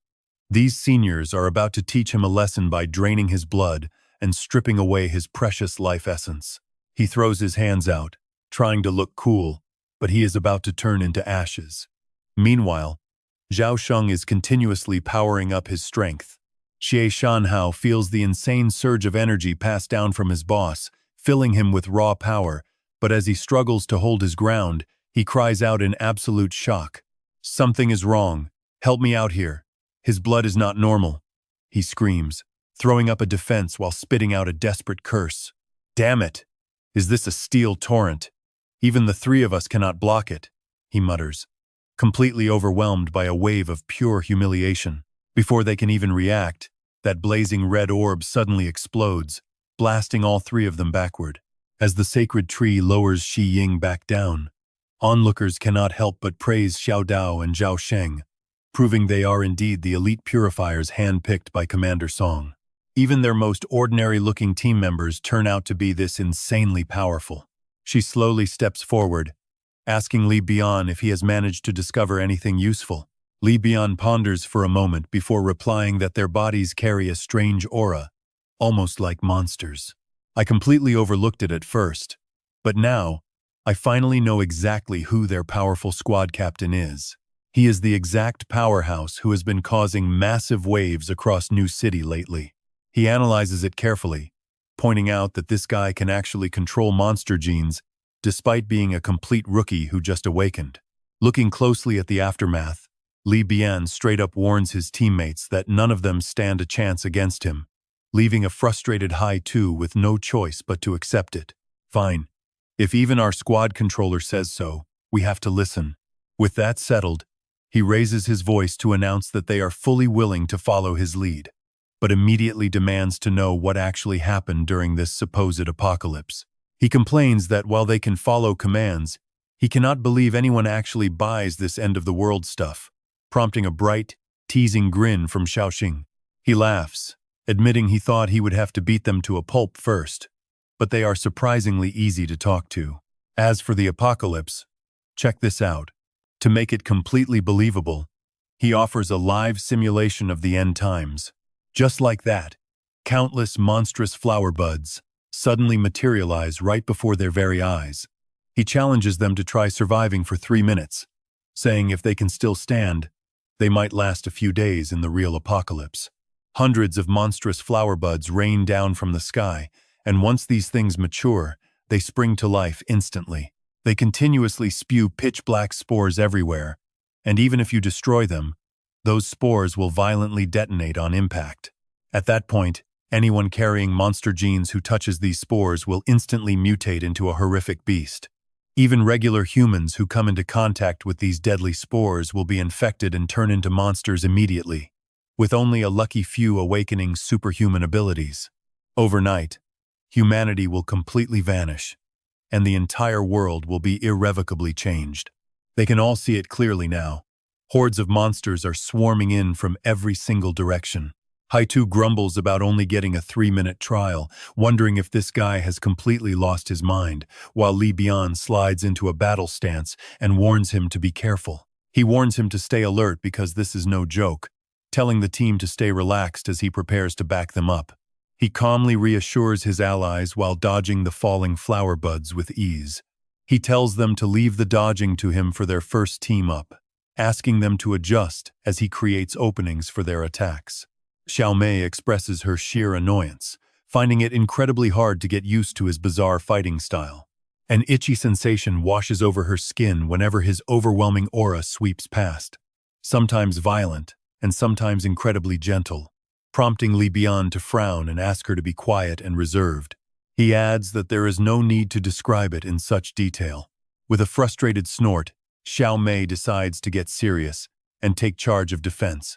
Speaker 1: These seniors are about to teach him a lesson by draining his blood and stripping away his precious life essence. He throws his hands out, trying to look cool, but he is about to turn into ashes. Meanwhile, Xiao Xing is continuously powering up his strength. Xie Shanhao feels the insane surge of energy pass down from his boss, filling him with raw power, but as he struggles to hold his ground, he cries out in absolute shock. Something is wrong. Help me out here. His blood is not normal. He screams, throwing up a defense while spitting out a desperate curse. Damn it! Is this a steel torrent? Even the three of us cannot block it, he mutters, completely overwhelmed by a wave of pure humiliation. Before they can even react, that blazing red orb suddenly explodes, blasting all three of them backward. As the sacred tree lowers Shi Ying back down, onlookers cannot help but praise Xiao Dao and Xiao Sheng, proving they are indeed the elite purifiers handpicked by Commander Song. Even their most ordinary-looking team members turn out to be this insanely powerful. She slowly steps forward, asking Li Bian if he has managed to discover anything useful. Li Bian ponders for a moment before replying that their bodies carry a strange aura, almost like monsters. I completely overlooked it at first, but now, I finally know exactly who their powerful squad captain is. He is the exact powerhouse who has been causing massive waves across New City lately. He analyzes it carefully, pointing out that this guy can actually control monster genes despite being a complete rookie who just awakened. Looking closely at the aftermath, Li Bian straight up warns his teammates that none of them stand a chance against him, leaving a frustrated Hai Tu with no choice but to accept it. Fine. If even our squad controller says so, we have to listen. With that settled, he raises his voice to announce that they are fully willing to follow his lead, but immediately demands to know what actually happened during this supposed apocalypse. He complains that while they can follow commands, he cannot believe anyone actually buys this end-of-the-world stuff, prompting a bright, teasing grin from Xiao Xing. He laughs, admitting he thought he would have to beat them to a pulp first, but they are surprisingly easy to talk to. As for the apocalypse, check this out. To make it completely believable, he offers a live simulation of the end times. Just like that, countless monstrous flower buds suddenly materialize right before their very eyes. He challenges them to try surviving for 3 minutes. saying if they can still stand, they might last a few days in the real apocalypse. Hundreds of monstrous flower buds rain down from the sky, and once these things mature, they spring to life instantly. They continuously spew pitch-black spores everywhere, and even if you destroy them, those spores will violently detonate on impact. At that point, anyone carrying monster genes who touches these spores will instantly mutate into a horrific beast. Even regular humans who come into contact with these deadly spores will be infected and turn into monsters immediately, with only a lucky few awakening superhuman abilities. Overnight, humanity will completely vanish, and the entire world will be irrevocably changed. They can all see it clearly now. Hordes of monsters are swarming in from every single direction. Haitu grumbles about only getting a 3-minute trial, wondering if this guy has completely lost his mind, while Li Bian slides into a battle stance and warns him to be careful. He warns him to stay alert because this is no joke, telling the team to stay relaxed as he prepares to back them up. He calmly reassures his allies while dodging the falling flower buds with ease. He tells them to leave the dodging to him for their first team-up, asking them to adjust as he creates openings for their attacks. Xiao Mei expresses her sheer annoyance, finding it incredibly hard to get used to his bizarre fighting style. An itchy sensation washes over her skin whenever his overwhelming aura sweeps past, sometimes violent and sometimes incredibly gentle, prompting Li Bian to frown and ask her to be quiet and reserved. He adds that there is no need to describe it in such detail. With a frustrated snort, Xiao Mei decides to get serious and take charge of defense,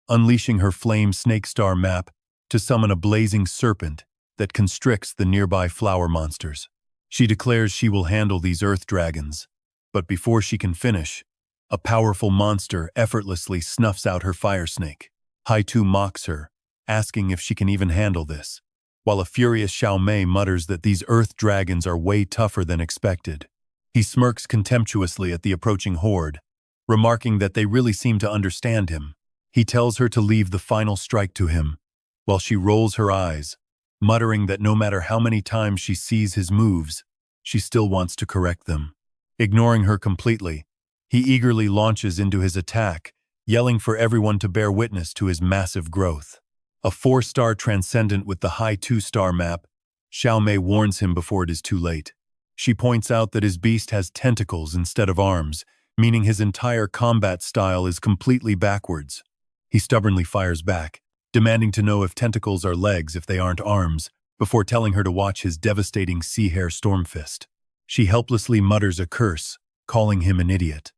Speaker 1: unleashing her flame snake star map to summon a blazing serpent that constricts the nearby flower monsters. She declares she will handle these earth dragons, but before she can finish, a powerful monster effortlessly snuffs out her fire snake. Haitu mocks her, asking if she can even handle this, while a furious Xiao Mei mutters that these earth dragons are way tougher than expected. He smirks contemptuously at the approaching horde, remarking that they really seem to understand him. He tells her to leave the final strike to him, while she rolls her eyes, muttering that no matter how many times she sees his moves, she still wants to correct them. Ignoring her completely, he eagerly launches into his attack, yelling for everyone to bear witness to his massive growth. A 4-star transcendent with the high 2-star map, Xiao Mei warns him before it is too late. She points out that his beast has tentacles instead of arms, meaning his entire combat style is completely backwards. He stubbornly fires back, demanding to know if tentacles are legs if they aren't arms, before telling her to watch his devastating sea hare stormfist. She helplessly mutters a curse, calling him an idiot.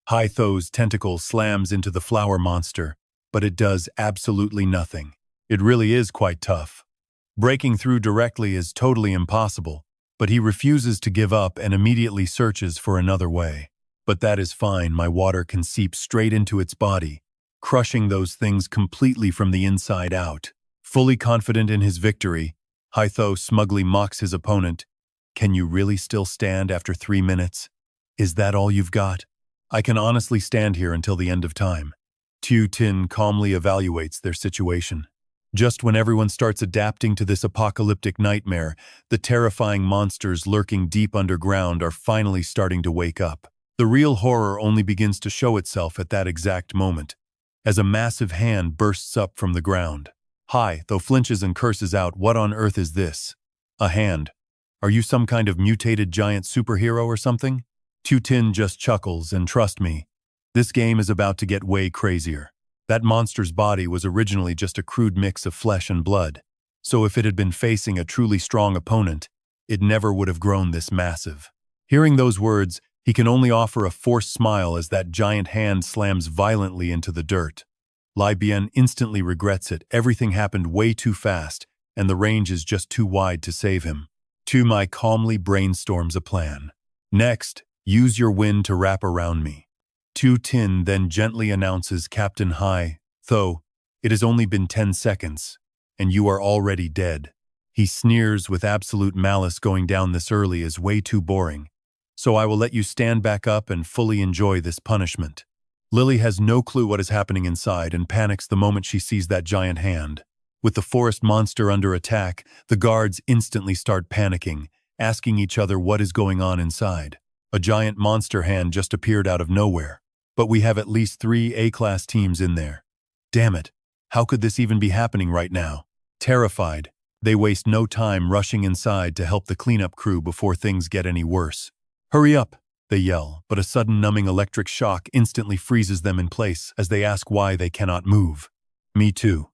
Speaker 1: Haitho's tentacle slams into the flower monster, but it does absolutely nothing. It really is quite tough. Breaking through directly is totally impossible, but he refuses to give up and immediately searches for another way. But that is fine, my water can seep straight into its body, crushing those things completely from the inside out. Fully confident in his victory, Haitho smugly mocks his opponent. Can you really still stand after 3 minutes? Is that all you've got? I can honestly stand here until the end of time. Tu Tin calmly evaluates their situation. Just when everyone starts adapting to this apocalyptic nightmare, the terrifying monsters lurking deep underground are finally starting to wake up. The real horror only begins to show itself at that exact moment, as a massive hand bursts up from the ground. Haitho flinches and curses out, "What on earth is this? A hand? Are you some kind of mutated giant superhero or something?" Tu Tin just chuckles, and trust me, this game is about to get way crazier. That monster's body was originally just a crude mix of flesh and blood, so if it had been facing a truly strong opponent, it never would have grown this massive. Hearing those words, he can only offer a forced smile as that giant hand slams violently into the dirt. Li Bian instantly regrets it. Everything happened way too fast, and the range is just too wide to save him. Tu Mai calmly brainstorms a plan. "Next, use your wind to wrap around me." Tu Tin then gently announces, "Captain Hai, Tho, it has only been 10 seconds, and you are already dead." He sneers with absolute malice. Going down this early is way too boring, so I will let you stand back up and fully enjoy this punishment. Lily has no clue what is happening inside and panics the moment she sees that giant hand. With the forest monster under attack, the guards instantly start panicking, asking each other what is going on inside. A giant monster hand just appeared out of nowhere, But we have at least 3 A-class teams in there. Damn it. How could this even be happening right now? Terrified, they waste no time rushing inside to help the cleanup crew before things get any worse. Hurry up, they yell, but a sudden numbing electric shock instantly freezes them in place as they ask why they cannot move. Me too.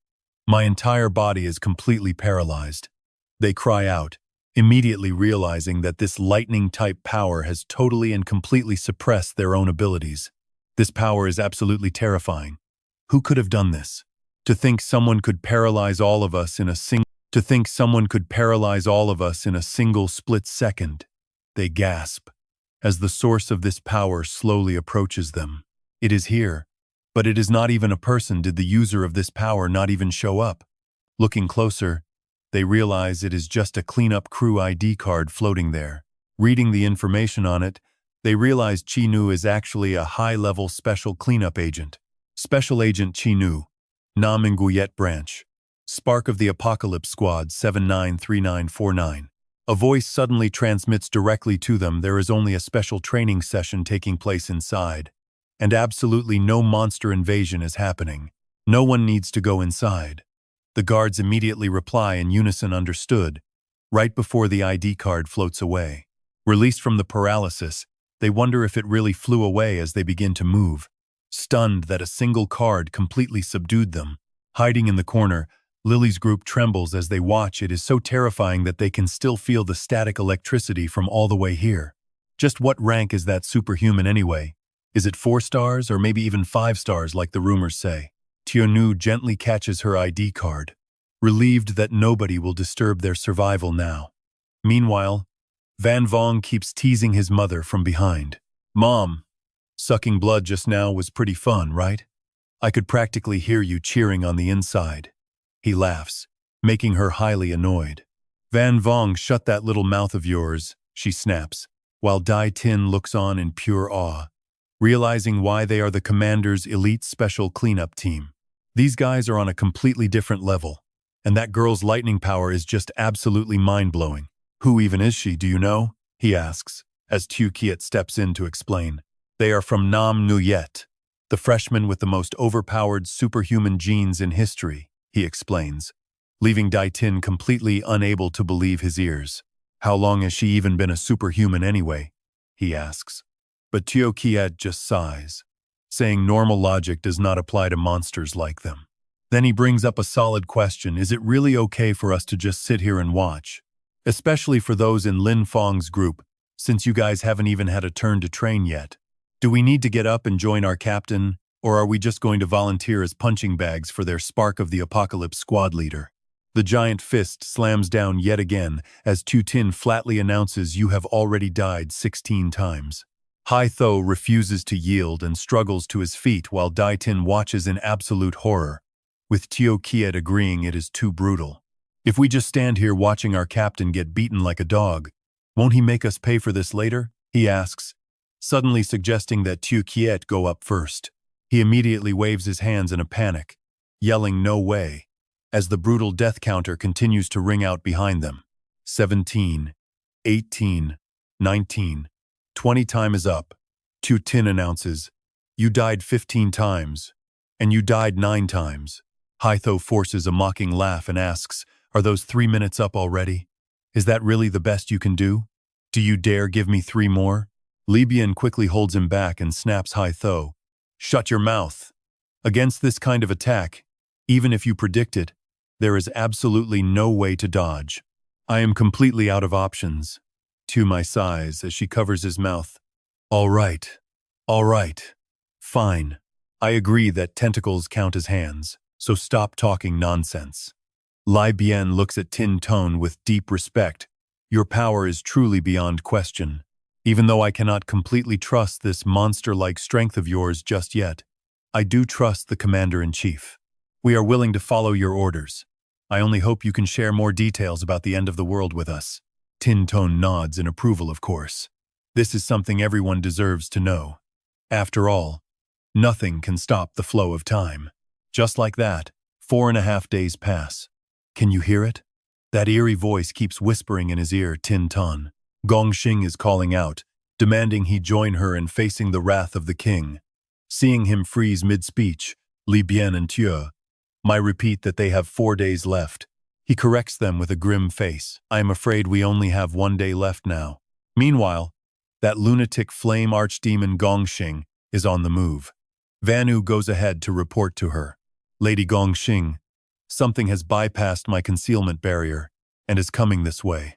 Speaker 1: My entire body is completely paralyzed. They cry out, immediately realizing that this lightning-type power has totally and completely suppressed their own abilities. This power is absolutely terrifying. Who could have done this? To think someone could paralyze all of us in a single split second. They gasp as the source of this power slowly approaches them. It is here, but it is not even a person. Did the user of this power not even show up? Looking closer, they realize it is just a cleanup crew ID card floating there. Reading the information on it, they realize Chi-Nu is actually a high-level special cleanup agent. Special Agent Chi-Nu, Nam Nguyet Branch, Spark of the Apocalypse Squad 793949. A voice suddenly transmits directly to them there is only a special training session taking place inside, and absolutely no monster invasion is happening. No one needs to go inside. The guards immediately reply in unison understood, right before the ID card floats away. Released from the paralysis, they wonder if it really flew away as they begin to move, stunned that a single card completely subdued them. Hiding in the corner, Lily's group trembles as they watch. It is so terrifying that they can still feel the static electricity from all the way here. Just what rank is that superhuman anyway? Is it 4 stars or maybe even 5 stars like the rumors say? Tionu gently catches her ID card, relieved that nobody will disturb their survival now. Meanwhile, Van Vong keeps teasing his mother from behind. Mom, sucking blood just now was pretty fun, right? I could practically hear you cheering on the inside. He laughs, making her highly annoyed. Van Vong, shut that little mouth of yours, she snaps, while Dai Tin looks on in pure awe, realizing why they are the commander's elite special cleanup team. These guys are on a completely different level, and that girl's lightning power is just absolutely mind-blowing. Who even is she, do you know? He asks, as Tu Kiet steps in to explain. They are from Nam Nguyet, the freshman with the most overpowered superhuman genes in history, he explains, leaving Dai Tin completely unable to believe his ears. How long has she even been a superhuman anyway? He asks. But Tu Kiet just sighs, saying normal logic does not apply to monsters like them. Then he brings up a solid question. Is it really okay for us to just sit here and watch? Especially for those in Lin Fong's group, since you guys haven't even had a turn to train yet. Do we need to get up and join our captain, or are we just going to volunteer as punching bags for their Spark of the Apocalypse squad leader? The giant fist slams down yet again as Tu Tin flatly announces you have already died 16 times. Hai Tho refuses to yield and struggles to his feet while Dai Tin watches in absolute horror, with Tio Kiet agreeing it is too brutal. If we just stand here watching our captain get beaten like a dog, won't he make us pay for this later? He asks, suddenly suggesting that Tio Kiet go up first. He immediately waves his hands in a panic, yelling no way, as the brutal death counter continues to ring out behind them. 17, 18, 19, 20 time is up. Tu Tin announces, you died 15 times, and you died 9 times. Hai Tho forces a mocking laugh and asks, are those 3 minutes up already? Is that really the best you can do? Do you dare give me 3 more? Li Bian quickly holds him back and snaps Hai Tho. Shut your mouth. Against this kind of attack, even if you predict it, there is absolutely no way to dodge. I am completely out of options. Tu Mai sighs as she covers his mouth. All right. Fine. I agree that tentacles count as hands, so stop talking nonsense. Li Bian looks at Tin Tone with deep respect. Your power is truly beyond question. Even though I cannot completely trust this monster-like strength of yours just yet, I do trust the Commander-in-Chief. We are willing to follow your orders. I only hope you can share more details about the end of the world with us. Tin Tone nods in approval, of course. This is something everyone deserves to know. After all, nothing can stop the flow of time. Just like that, 4.5 days pass. Can you hear it? That eerie voice keeps whispering in his ear, Tin Ton. Gong Xing is calling out, demanding he join her in facing the wrath of the king. Seeing him freeze mid-speech, Li bien and Tue, my repeat that they have 4 days left. He corrects them with a grim face. I am afraid we only have 1 day left now. Meanwhile, that lunatic flame archdemon Gongxing is on the move. Vanu goes ahead to report to her. Lady Gongxing, something has bypassed my concealment barrier and is coming this way.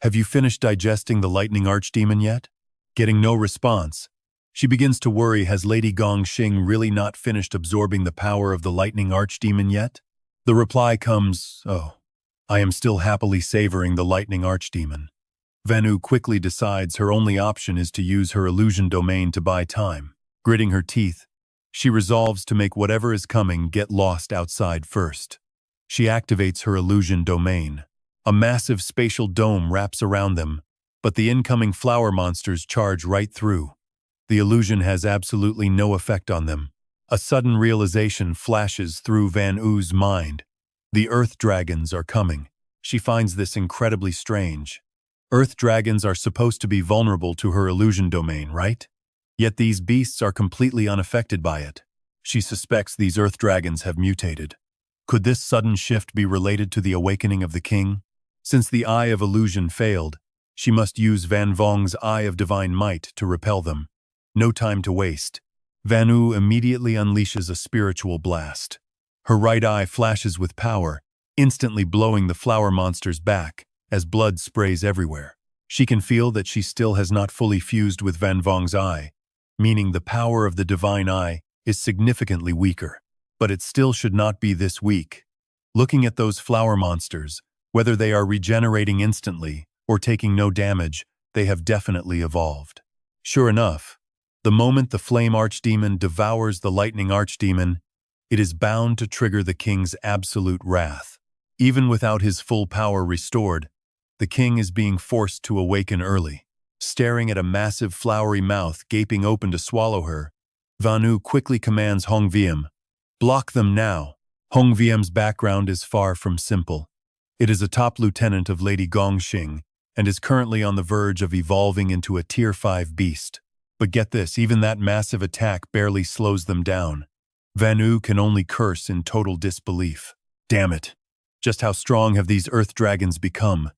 Speaker 1: Have you finished digesting the lightning archdemon yet? Getting no response, she begins to worry, has Lady Gongxing really not finished absorbing the power of the lightning archdemon yet? The reply comes, oh, I am still happily savoring the lightning archdemon. Vanu quickly decides her only option is to use her illusion domain to buy time. Gritting her teeth, she resolves to make whatever is coming get lost outside first. She activates her illusion domain. A massive spatial dome wraps around them, but the incoming flower monsters charge right through. The illusion has absolutely no effect on them. A sudden realization flashes through Van Oo's mind. The Earth Dragons are coming. She finds this incredibly strange. Earth Dragons are supposed to be vulnerable to her illusion domain, right? Yet these beasts are completely unaffected by it. She suspects these Earth Dragons have mutated. Could this sudden shift be related to the awakening of the king? Since the Eye of Illusion failed, she must use Van Vong's Eye of Divine Might to repel them. No time to waste. Vanu immediately unleashes a spiritual blast. Her right eye flashes with power, instantly blowing the flower monsters back as blood sprays everywhere. She can feel that she still has not fully fused with Van Vong's eye, meaning the power of the divine eye is significantly weaker. But it still should not be this weak. Looking at those flower monsters, whether they are regenerating instantly or taking no damage, they have definitely evolved. Sure enough, the moment the flame archdemon devours the lightning archdemon, it is bound to trigger the king's absolute wrath. Even without his full power restored, the king is being forced to awaken early. Staring at a massive flowery mouth gaping open to swallow her, Vanu quickly commands Hong Wiem, block them now. Hong Viem's background is far from simple. It is a top lieutenant of Lady Gongxing and is currently on the verge of evolving into a Tier 5 beast. But get this, even that massive attack barely slows them down. Vanu can only curse in total disbelief. Damn it. Just how strong have these Earth Dragons become?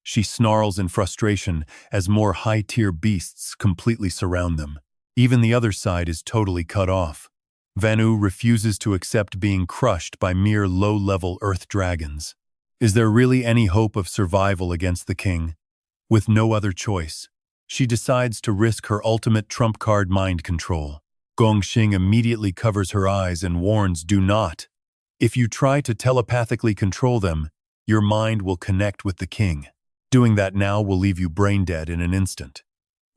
Speaker 1: She snarls in frustration as more high-tier beasts completely surround them. Even the other side is totally cut off. Vanu refuses to accept being crushed by mere low-level Earth Dragons. Is there really any hope of survival against the king? With no other choice, she decides to risk her ultimate trump card, mind control. Gongxing immediately covers her eyes and warns, do not. If you try to telepathically control them, your mind will connect with the king. Doing that now will leave you brain dead in an instant.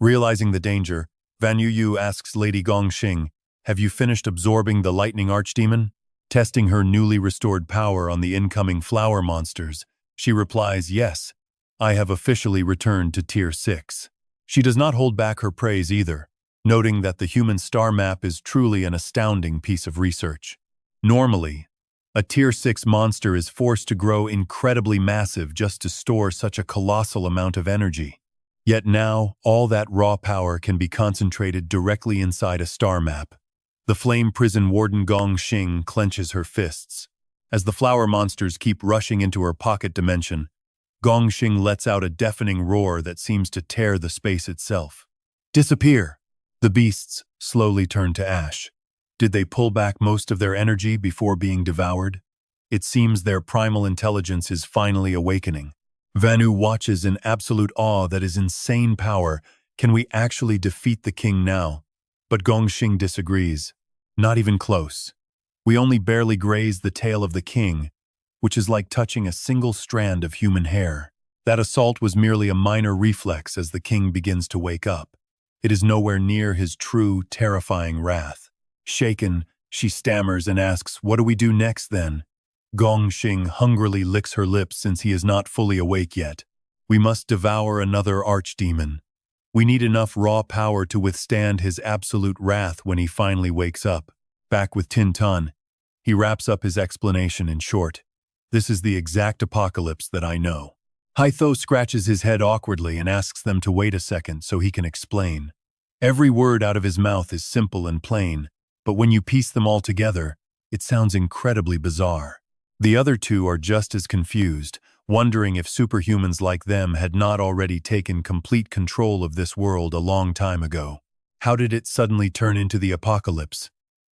Speaker 1: Realizing the danger, Van Yu asks Lady Gongxing, have you finished absorbing the lightning archdemon? Testing her newly restored power on the incoming flower monsters, she replies, yes, I have officially returned to Tier 6. She does not hold back her praise either, noting that the human star map is truly an astounding piece of research. Normally, a Tier 6 monster is forced to grow incredibly massive just to store such a colossal amount of energy. Yet now, all that raw power can be concentrated directly inside a star map. The flame prison warden Gongxing clenches her fists. As the flower monsters keep rushing into her pocket dimension, Gongxing lets out a deafening roar that seems to tear the space itself. Disappear! The beasts slowly turn to ash. Did they pull back most of their energy before being devoured? It seems their primal intelligence is finally awakening. Vanu watches in absolute awe that his insane power. Can we actually defeat the king now? But Gongxing disagrees. Not even close. We only barely graze the tail of the king, which is like touching a single strand of human hair. That assault was merely a minor reflex as the king begins to wake up. It is nowhere near his true, terrifying wrath. Shaken, she stammers and asks, what do we do next then? Gongxing hungrily licks her lips since he is not fully awake yet. We must devour another archdemon. We need enough raw power to withstand his absolute wrath when he finally wakes up. Back with Tin Tun, he wraps up his explanation in short. This is the exact apocalypse that I know. Haitho scratches his head awkwardly and asks them to wait a second so he can explain. Every word out of his mouth is simple and plain, but when you piece them all together, it sounds incredibly bizarre. The other two are just as confused, wondering if superhumans like them had not already taken complete control of this world a long time ago. How did it suddenly turn into the apocalypse?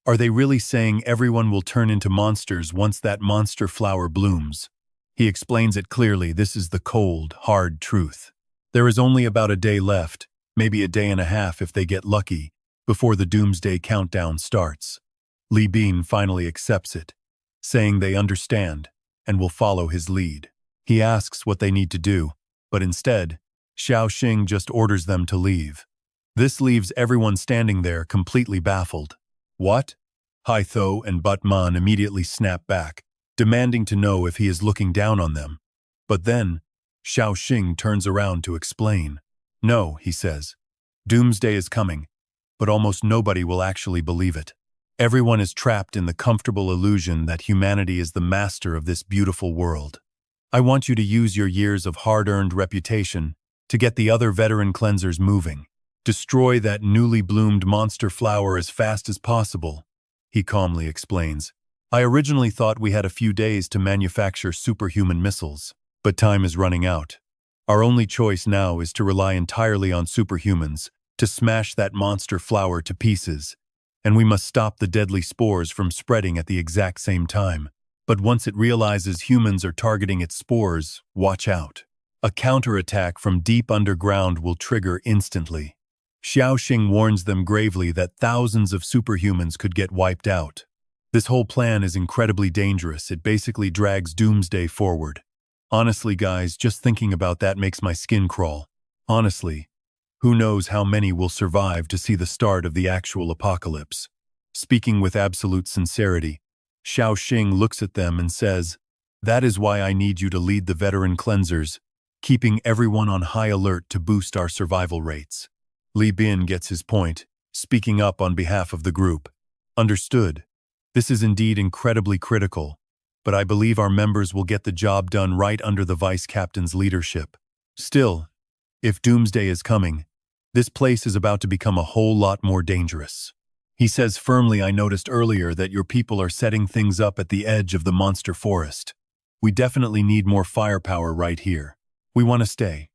Speaker 1: Are they really saying everyone will turn into monsters once that monster flower blooms? He explains it clearly. This is the cold, hard truth. There is only about a day left, maybe a day and a half if they get lucky, before the doomsday countdown starts. Li Bin finally accepts it, saying they understand and will follow his lead. He asks what they need to do, but instead, Xiao Xing just orders them to leave. This leaves everyone standing there completely baffled. What? Hai Tho and But Man immediately snap back, demanding to know if he is looking down on them. But then, Xiao Xing turns around to explain. No, he says. Doomsday is coming, but almost nobody will actually believe it. Everyone is trapped in the comfortable illusion that humanity is the master of this beautiful world. I want you to use your years of hard-earned reputation to get the other veteran cleansers moving. Destroy that newly bloomed monster flower as fast as possible, he calmly explains. I originally thought we had a few days to manufacture superhuman missiles, but time is running out. Our only choice now is to rely entirely on superhumans to smash that monster flower to pieces, and we must stop the deadly spores from spreading at the exact same time. But once it realizes humans are targeting its spores, watch out. A counterattack from deep underground will trigger instantly. Xiao Xing warns them gravely that thousands of superhumans could get wiped out. This whole plan is incredibly dangerous. It basically drags doomsday forward. Honestly, guys, just thinking about that makes my skin crawl. Honestly, who knows how many will survive to see the start of the actual apocalypse? Speaking with absolute sincerity, Xiao Xing looks at them and says, that is why I need you to lead the veteran cleansers, keeping everyone on high alert to boost our survival rates. Li Bin gets his point, speaking up on behalf of the group. Understood. This is indeed incredibly critical, but I believe our members will get the job done right under the vice captain's leadership. Still, if doomsday is coming, this place is about to become a whole lot more dangerous. He says firmly, I noticed earlier that your people are setting things up at the edge of the monster forest. We definitely need more firepower right here. We want to stay.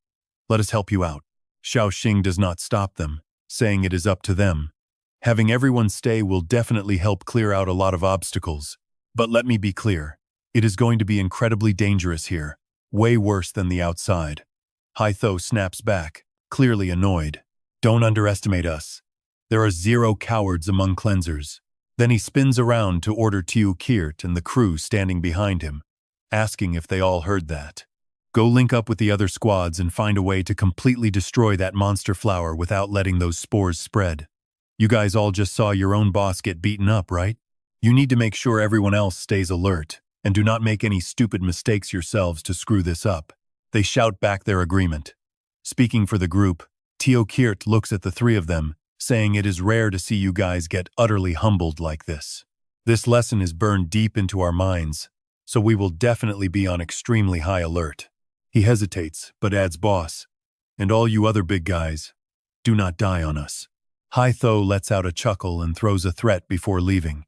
Speaker 1: Let us help you out. Xiao Xing does not stop them, saying it is up to them. Having everyone stay will definitely help clear out a lot of obstacles. But let me be clear, it is going to be incredibly dangerous here, way worse than the outside. Hai Tho snaps back, clearly annoyed. Don't underestimate us. There are 0 cowards among cleansers. Then he spins around to order Tiu Kirt and the crew standing behind him, asking if they all heard that. Go link up with the other squads and find a way to completely destroy that monster flower without letting those spores spread. You guys all just saw your own boss get beaten up, right? You need to make sure everyone else stays alert, and do not make any stupid mistakes yourselves to screw this up. They shout back their agreement. Speaking for the group, Tiu Kirt looks at the 3 of them, saying it is rare to see you guys get utterly humbled like this. This lesson is burned deep into our minds, so we will definitely be on extremely high alert. He hesitates, but adds, boss, and all you other big guys, do not die on us. Hai Tho lets out a chuckle and throws a threat before leaving.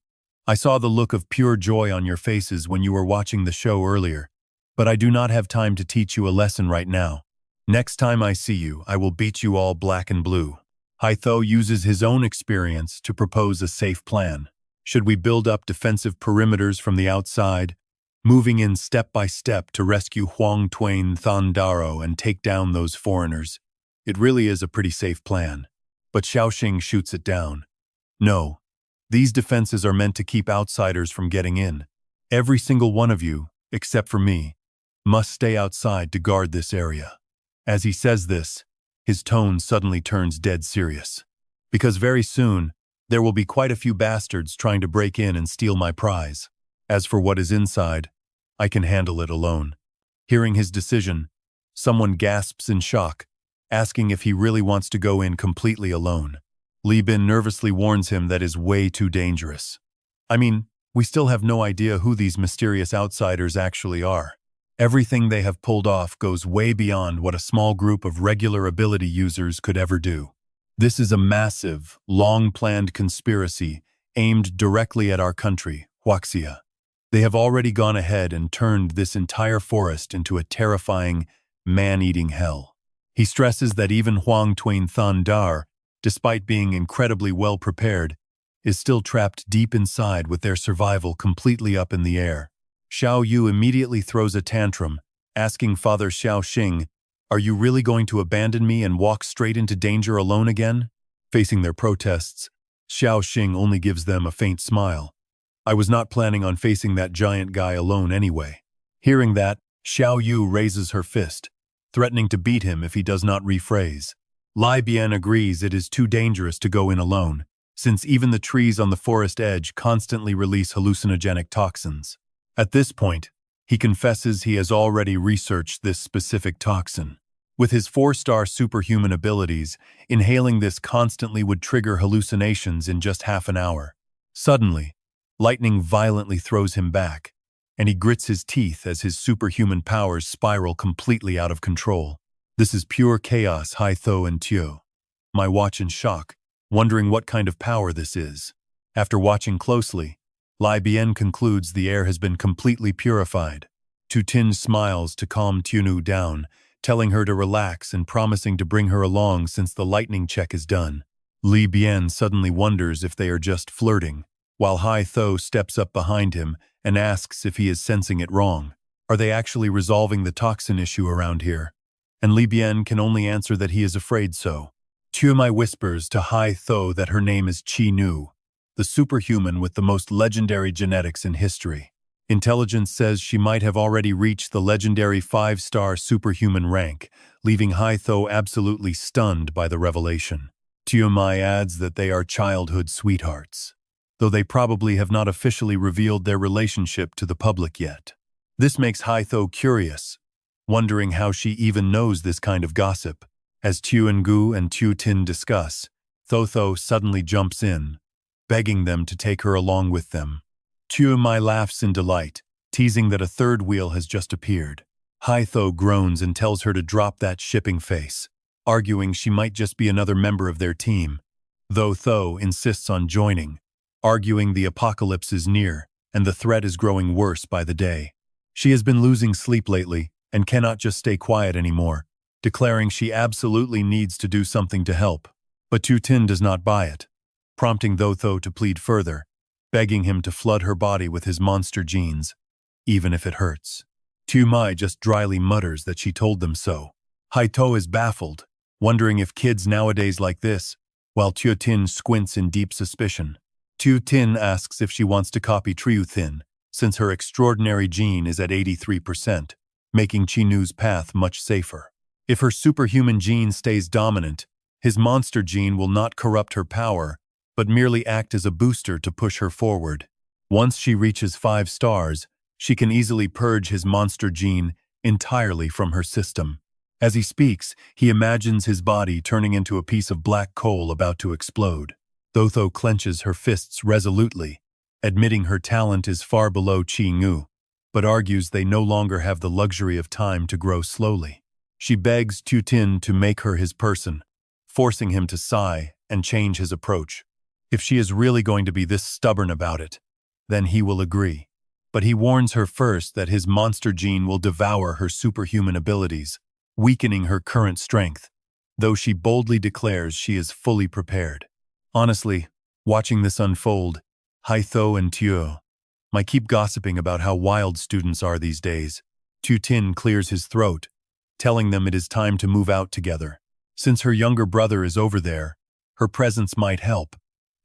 Speaker 1: I saw the look of pure joy on your faces when you were watching the show earlier, but I do not have time to teach you a lesson right now. Next time I see you, I will beat you all black and blue. Hai Tho uses his own experience to propose a safe plan. Should we build up defensive perimeters from the outside, moving in step by step to rescue Huang Tuan Thandaro and take down those foreigners? It really is a pretty safe plan. But Xiao Xing shoots it down. No, these defenses are meant to keep outsiders from getting in. Every single one of you, except for me, must stay outside to guard this area. As he says this, his tone suddenly turns dead serious. Because very soon, there will be quite a few bastards trying to break in and steal my prize. As for what is inside, I can handle it alone. Hearing his decision, someone gasps in shock, asking if he really wants to go in completely alone. Li Bin nervously warns him that is way too dangerous. I mean, we still have no idea who these mysterious outsiders actually are. Everything they have pulled off goes way beyond what a small group of regular ability users could ever do. This is a massive, long-planned conspiracy aimed directly at our country, Huaxia. They have already gone ahead and turned this entire forest into a terrifying, man-eating hell. He stresses that even Huang Tuan Than Dar, despite being incredibly well prepared, is still trapped deep inside with their survival completely up in the air. Xiao Yu immediately throws a tantrum, asking Father Xiao Xing, "Are you really going to abandon me and walk straight into danger alone again?" Facing their protests, Xiao Xing only gives them a faint smile. "I was not planning on facing that giant guy alone anyway." Hearing that, Xiao Yu raises her fist, threatening to beat him if he does not rephrase. Lai Bian agrees it is too dangerous to go in alone, since even the trees on the forest edge constantly release hallucinogenic toxins. At this point, he confesses he has already researched this specific toxin. With his 4-star superhuman abilities, inhaling this constantly would trigger hallucinations in just half an hour. Suddenly, lightning violently throws him back, and he grits his teeth as his superhuman powers spiral completely out of control. This is pure chaos, Hai Tho and Tio. I watch in shock, wondering what kind of power this is. After watching closely, Lai Bian concludes the air has been completely purified. Tu Tin smiles to calm Tunu down, telling her to relax and promising to bring her along since the lightning check is done. Li Bian suddenly wonders if they are just flirting, while Hai Tho steps up behind him and asks if he is sensing it wrong. Are they actually resolving the toxin issue around here? And Li Bian can only answer that he is afraid so. Tuomai whispers to Hai Tho that her name is Chi Nu, the superhuman with the most legendary genetics in history. Intelligence says she might have already reached the legendary 5-star superhuman rank, leaving Hai Tho absolutely stunned by the revelation. Tuomai adds that they are childhood sweethearts, though they probably have not officially revealed their relationship to the public yet. This makes Hai Tho curious, wondering how she even knows this kind of gossip. As Tu Ngu and Tu Tin discuss, Tho suddenly jumps in, begging them to take her along with them. Tuomai laughs in delight, teasing that a third wheel has just appeared. Hai Tho groans and tells her to drop that shipping face, arguing she might just be another member of their team. Tho insists on joining, arguing the apocalypse is near and the threat is growing worse by the day. She has been losing sleep lately and cannot just stay quiet anymore, declaring she absolutely needs to do something to help. But Tu Tin does not buy it, prompting Tho to plead further, begging him to flood her body with his monster genes, even if it hurts. Tuomai just dryly mutters that she told them so. Hai Tho is baffled, wondering if kids nowadays like this, while Tu Tin squints in deep suspicion. Tu Tin asks if she wants to copy Triu Thin, since her extraordinary gene is at 83%, making Chi Nu's path much safer. If her superhuman gene stays dominant, his monster gene will not corrupt her power, but merely act as a booster to push her forward. Once she reaches 5 stars, she can easily purge his monster gene entirely from her system. As he speaks, he imagines his body turning into a piece of black coal about to explode. Tho clenches her fists resolutely, admitting her talent is far below Chi Ngu, but argues they no longer have the luxury of time to grow slowly. She begs Tu Tin to make her his person, forcing him to sigh and change his approach. If she is really going to be this stubborn about it, then he will agree. But he warns her first that his monster gene will devour her superhuman abilities, weakening her current strength, though she boldly declares she is fully prepared. Honestly, watching this unfold, Hai Tho and Tio might keep gossiping about how wild students are these days. Tu Tin clears his throat, telling them it is time to move out together. Since her younger brother is over there, her presence might help,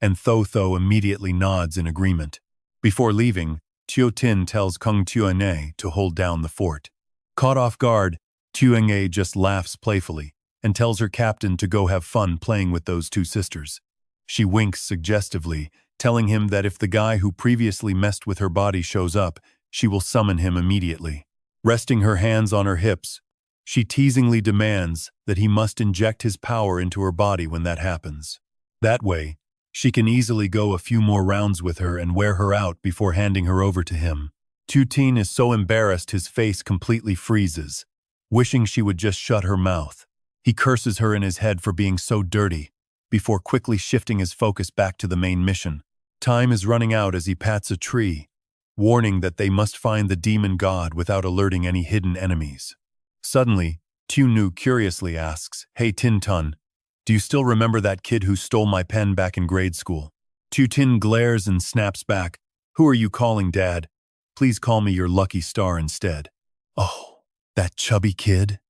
Speaker 1: and Tho immediately nods in agreement. Before leaving, Tio Tin tells Kung Tuane to hold down the fort. Caught off guard, Tuane just laughs playfully and tells her captain to go have fun playing with those two sisters. She winks suggestively, telling him that if the guy who previously messed with her body shows up, she will summon him immediately. Resting her hands on her hips, she teasingly demands that he must inject his power into her body when that happens. That way, she can easily go a few more rounds with her and wear her out before handing her over to him. Tu Tin is so embarrassed his face completely freezes, wishing she would just shut her mouth. He curses her in his head for being so dirty, before quickly shifting his focus back to the main mission, Time is running out as he pats a tree, warning that they must find the demon god without alerting any hidden enemies. Suddenly, Nu curiously asks, "Hey Tin Tun, do you still remember that kid who stole my pen back in grade school?" Tin glares and snaps back, "Who are you calling Dad? Please call me your lucky star instead." Oh, that chubby kid?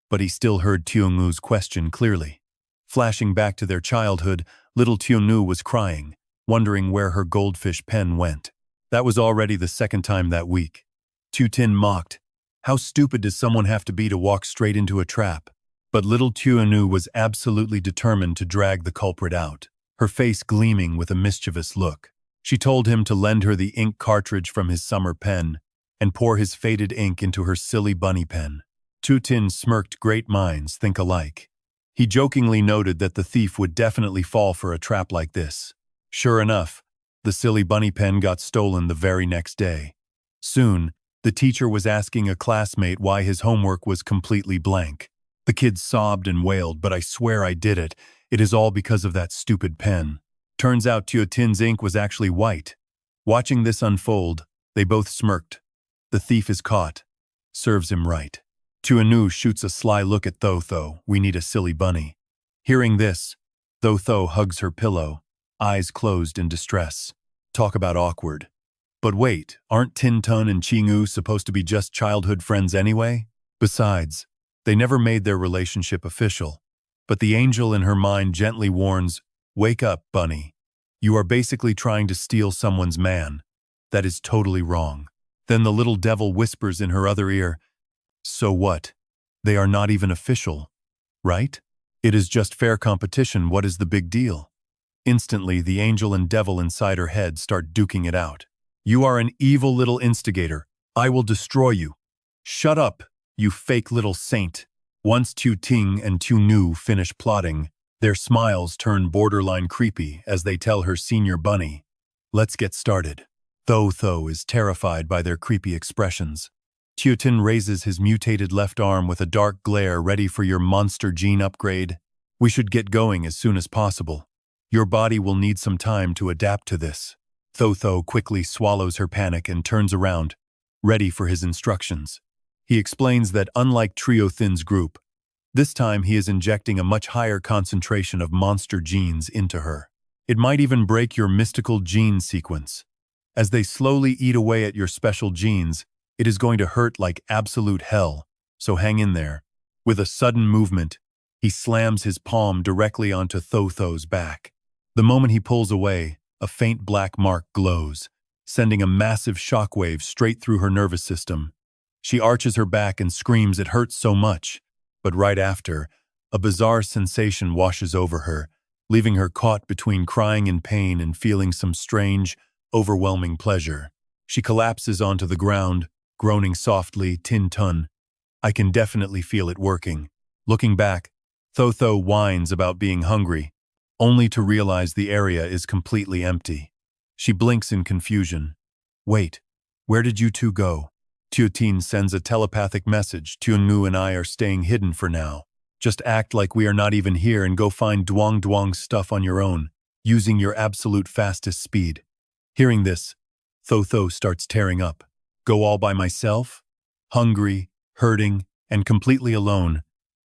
Speaker 1: But he still heard Nu's question clearly. Flashing back to their childhood, little Nu was crying, wondering where her goldfish pen went. That was already the second time that week. Tin mocked, "How stupid does someone have to be to walk straight into a trap?" But little Nu was absolutely determined to drag the culprit out, her face gleaming with a mischievous look. She told him to lend her the ink cartridge from his summer pen and pour his faded ink into her silly bunny pen. Tin smirked, great minds think alike. He jokingly noted that the thief would definitely fall for a trap like this. Sure enough, the silly bunny pen got stolen the very next day. Soon, the teacher was asking a classmate why his homework was completely blank. The kid sobbed and wailed, "But I swear I did it. It is all because of that stupid pen." Turns out Tin's ink was actually white. Watching this unfold, they both smirked. The thief is caught. Serves him right. Nu shoots a sly look at Tho, "We need a silly bunny." Hearing this, Tho hugs her pillow, eyes closed in distress. Talk about awkward. But wait, aren't Tin Tun and Chingu supposed to be just childhood friends anyway? Besides, they never made their relationship official. But the angel in her mind gently warns, "Wake up, bunny. You are basically trying to steal someone's man. That is totally wrong." Then the little devil whispers in her other ear, "So what? They are not even official, right? It is just fair competition. What is the big deal?" Instantly, the angel and devil inside her head start duking it out. "You are an evil little instigator. I will destroy you." "Shut up, you fake little saint." Once Ting and Nu finish plotting, their smiles turn borderline creepy as they tell her senior bunny, "Let's get started." Tho is terrified by their creepy expressions. Tin raises his mutated left arm with a dark glare, "Ready for your monster gene upgrade? We should get going as soon as possible. Your body will need some time to adapt to this." Tho quickly swallows her panic and turns around, ready for his instructions. He explains that unlike Thin's group, this time he is injecting a much higher concentration of monster genes into her. It might even break your mystical gene sequence. As they slowly eat away at your special genes, it is going to hurt like absolute hell, so hang in there. With a sudden movement, he slams his palm directly onto Tho's back. The moment he pulls away, a faint black mark glows, sending a massive shockwave straight through her nervous system. She arches her back and screams, "It hurts so much." But right after, a bizarre sensation washes over her, leaving her caught between crying in pain and feeling some strange, overwhelming pleasure. She collapses onto the ground, groaning softly, "Tin Tun, I can definitely feel it working." Looking back, Tho whines about being hungry, only to realize the area is completely empty. She blinks in confusion. "Wait, where did you two go?" Tin sends a telepathic message. "Nu and I are staying hidden for now. Just act like we are not even here and go find Duang's stuff on your own, using your absolute fastest speed." Hearing this, Tho starts tearing up. "Go all by myself?" Hungry, hurting, and completely alone,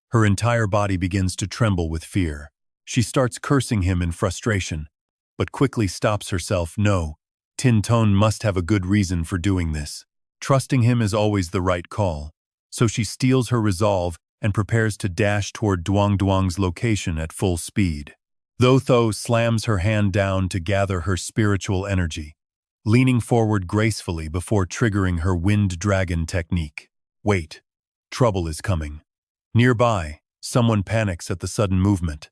Speaker 1: her entire body begins to tremble with fear. She starts cursing him in frustration, but quickly stops herself. No, Tin Tun must have a good reason for doing this. Trusting him is always the right call, so she steels her resolve and prepares to dash toward Duang's location at full speed. Tho slams her hand down to gather her spiritual energy, leaning forward gracefully before triggering her wind dragon technique. Wait, trouble is coming. Nearby, someone panics at the sudden movement,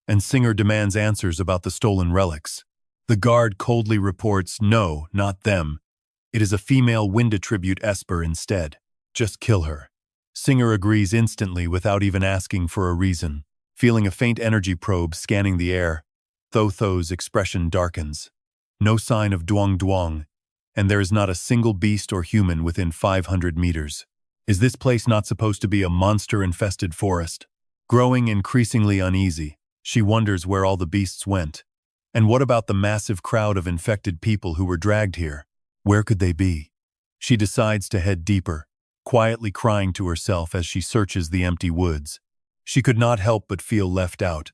Speaker 1: and Singer demands answers about the stolen relics. The guard coldly reports, "No, not them. It is a female wind attribute Esper instead. Just kill her." Singer agrees instantly without even asking for a reason. Feeling a faint energy probe scanning the air, Tho's expression darkens. No sign of Duang, and there is not a single beast or human within 500 meters. Is this place not supposed to be a monster-infested forest? Growing increasingly uneasy, she wonders where all the beasts went. And what about the massive crowd of infected people who were dragged here? Where could they be? She decides to head deeper, quietly crying to herself as she searches the empty woods. She could not help but feel left out,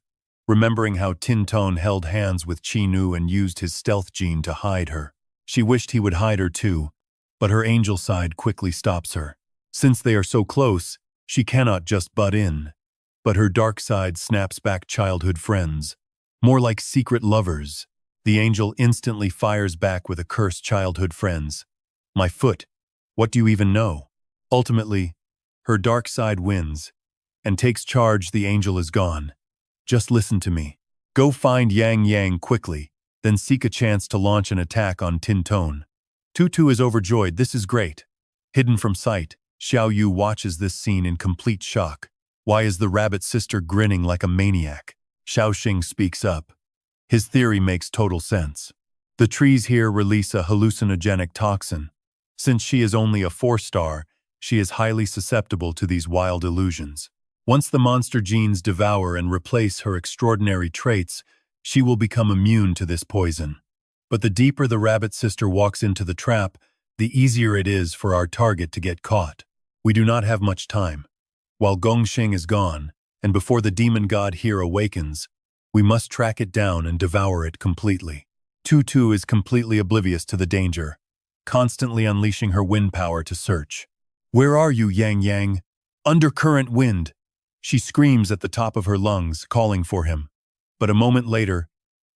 Speaker 1: remembering how Tinton held hands with Chi-Nu and used his stealth gene to hide her. She wished he would hide her too, but her angel side quickly stops her. Since they are so close, she cannot just butt in. But her dark side snaps back childhood friends, more like secret lovers. The angel instantly fires back with a curse childhood friends. My foot, what do you even know? Ultimately, her dark side wins and takes charge. The angel is gone. Just listen to me. Go find Yang Yang quickly, then seek a chance to launch an attack on Tinton. Tutu is overjoyed. This is great. Hidden from sight, Xiao Yu watches this scene in complete shock. Why is the rabbit sister grinning like a maniac? Xiao Xing speaks up. His theory makes total sense. The trees here release a hallucinogenic toxin. Since she is only a 4-star, she is highly susceptible to these wild illusions. Once the monster genes devour and replace her extraordinary traits, she will become immune to this poison. But the deeper the rabbit sister walks into the trap, the easier it is for our target to get caught. We do not have much time. While Gongxing is gone, and before the demon god here awakens, we must track it down and devour it completely. Tutu is completely oblivious to the danger, constantly unleashing her wind power to search. Where are you, Yang Yang? Undercurrent wind! She screams at the top of her lungs, calling for him. But a moment later,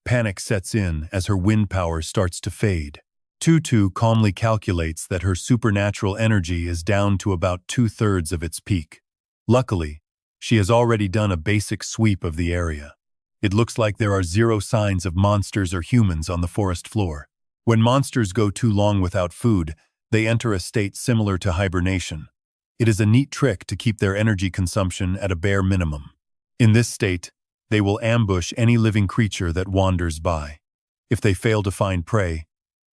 Speaker 1: panic sets in as her wind power starts to fade. Tutu calmly calculates that her supernatural energy is down to about 2/3 of its peak. Luckily, she has already done a basic sweep of the area. It looks like there are 0 signs of monsters or humans on the forest floor. When monsters go too long without food, they enter a state similar to hibernation. It is a neat trick to keep their energy consumption at a bare minimum. In this state, they will ambush any living creature that wanders by. If they fail to find prey,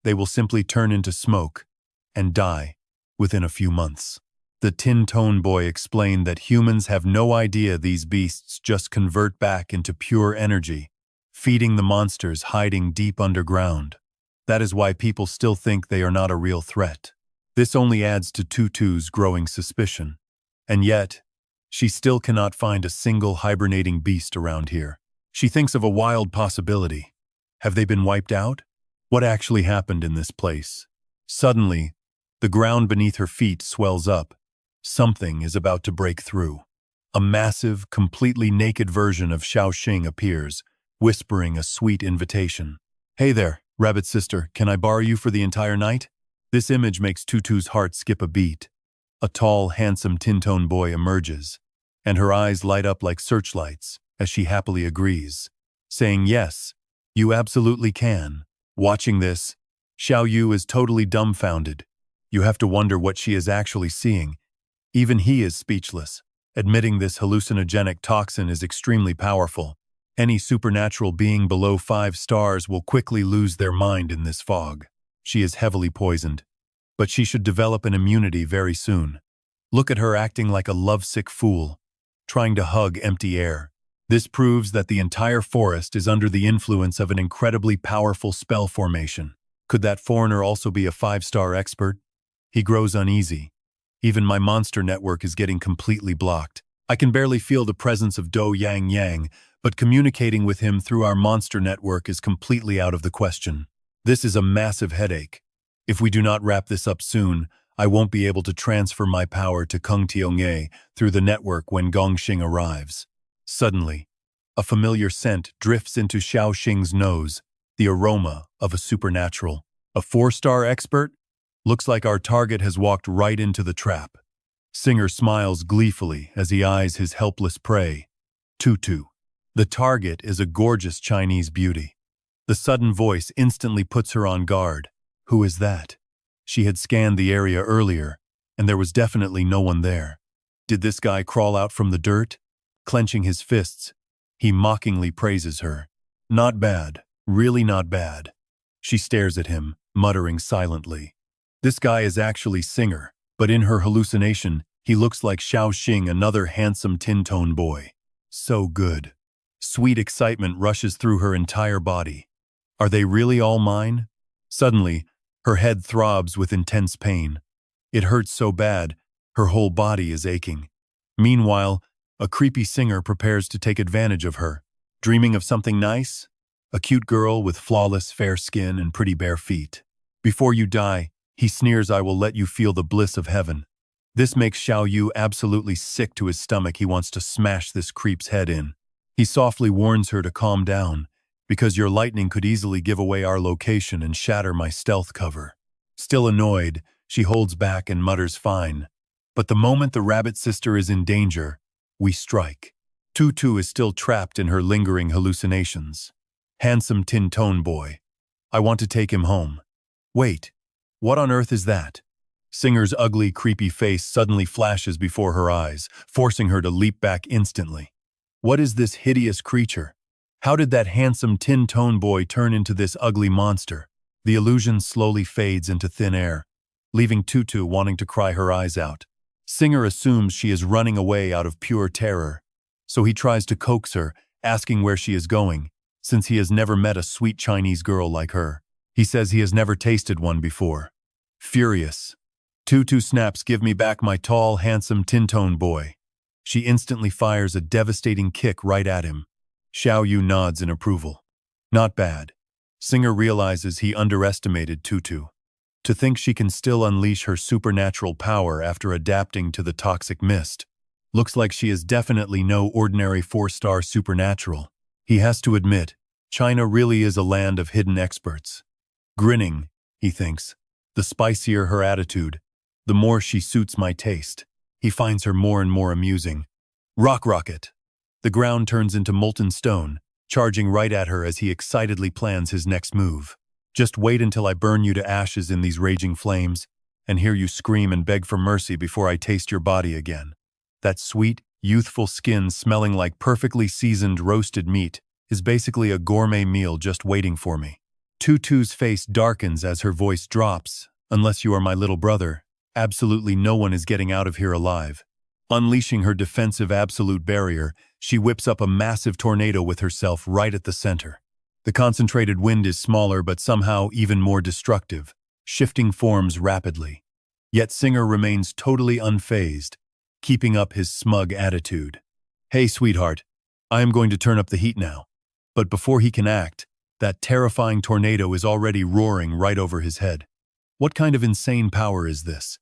Speaker 1: they will simply turn into smoke and die within a few months. The Tinton boy explained that humans have no idea these beasts just convert back into pure energy, feeding the monsters hiding deep underground. That is why people still think they are not a real threat. This only adds to Tutu's growing suspicion. And yet, she still cannot find a single hibernating beast around here. She thinks of a wild possibility. Have they been wiped out? What actually happened in this place? Suddenly, the ground beneath her feet swells up. Something is about to break through. A massive, completely naked version of Xiao Xing appears, whispering a sweet invitation. Hey there, rabbit sister, can I borrow you for the entire night? This image makes Tutu's heart skip a beat. A tall, handsome Tinton boy emerges, and her eyes light up like searchlights as she happily agrees, saying, yes, you absolutely can. Watching this, Xiao Yu is totally dumbfounded. You have to wonder what she is actually seeing. Even he is speechless, admitting this hallucinogenic toxin is extremely powerful. Any supernatural being below 5 stars will quickly lose their mind in this fog. She is heavily poisoned, but she should develop an immunity very soon. Look at her acting like a lovesick fool, trying to hug empty air. This proves that the entire forest is under the influence of an incredibly powerful spell formation. Could that foreigner also be a 5-star expert? He grows uneasy. Even my monster network is getting completely blocked. I can barely feel the presence of Do Yang Yang, but communicating with him through our monster network is completely out of the question. This is a massive headache. If we do not wrap this up soon, I won't be able to transfer my power to Kung Tiongye through the network when Gongxing arrives. Suddenly, a familiar scent drifts into Xiao Xing's nose, the aroma of a supernatural. A 4-star expert? Looks like our target has walked right into the trap. Singer smiles gleefully as he eyes his helpless prey, Tutu. The target is a gorgeous Chinese beauty. The sudden voice instantly puts her on guard. Who is that? She had scanned the area earlier, and there was definitely no one there. Did this guy crawl out from the dirt? Clenching his fists, he mockingly praises her. Not bad, really not bad. She stares at him, muttering silently. This guy is actually Singer, but in her hallucination, he looks like Xiao Xing, another handsome Tinton boy. So good. Sweet excitement rushes through her entire body. Are they really all mine? Suddenly, her head throbs with intense pain. It hurts so bad, her whole body is aching. Meanwhile, a creepy singer prepares to take advantage of her. Dreaming of something nice? A cute girl with flawless fair skin and pretty bare feet. Before you die, he sneers, I will let you feel the bliss of heaven. This makes Xiao Yu absolutely sick to his stomach. He wants to smash this creep's head in. He softly warns her to calm down, because your lightning could easily give away our location and shatter my stealth cover. Still annoyed, she holds back and mutters fine. But the moment the rabbit sister is in danger, we strike. Tutu is still trapped in her lingering hallucinations. Handsome tin tone boy. I want to take him home. Wait, what on earth is that? Singer's ugly, creepy face suddenly flashes before her eyes, forcing her to leap back instantly. What is this hideous creature? How did that handsome tin tone boy turn into this ugly monster? The illusion slowly fades into thin air, leaving Tutu wanting to cry her eyes out. Singer assumes she is running away out of pure terror, so he tries to coax her, asking where she is going, since he has never met a sweet Chinese girl like her. He says he has never tasted one before. Furious, Tutu snaps, give me back my tall, handsome tin tone boy. She instantly fires a devastating kick right at him. Xiao Yu nods in approval. Not bad. Singer realizes he underestimated Tutu. To think she can still unleash her supernatural power after adapting to the toxic mist. Looks like she is definitely no ordinary 4-star supernatural. He has to admit, China really is a land of hidden experts. Grinning, he thinks, the spicier her attitude, the more she suits my taste. He finds her more and more amusing. Rock rocket! The ground turns into molten stone, charging right at her as he excitedly plans his next move. Just wait until I burn you to ashes in these raging flames, and hear you scream and beg for mercy before I taste your body again. That sweet, youthful skin smelling like perfectly seasoned roasted meat is basically a gourmet meal just waiting for me. Tutu's face darkens as her voice drops. Unless you are my little brother, absolutely no one is getting out of here alive. Unleashing her defensive absolute barrier, she whips up a massive tornado with herself right at the center. The concentrated wind is smaller but somehow even more destructive, shifting forms rapidly. Yet Singer remains totally unfazed, keeping up his smug attitude. Hey, sweetheart, I am going to turn up the heat now. But before he can act, that terrifying tornado is already roaring right over his head. What kind of insane power is this?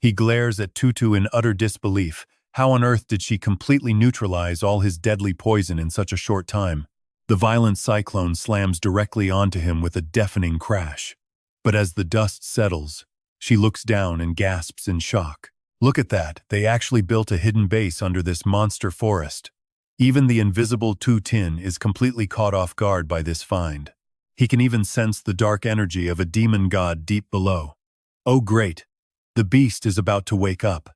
Speaker 1: He glares at Tutu in utter disbelief. How on earth did she completely neutralize all his deadly poison in such a short time? The violent cyclone slams directly onto him with a deafening crash. But as the dust settles, she looks down and gasps in shock. Look at that, they actually built a hidden base under this monster forest. Even the invisible Tu Tin is completely caught off guard by this find. He can even sense the dark energy of a demon god deep below. Oh great, the beast is about to wake up.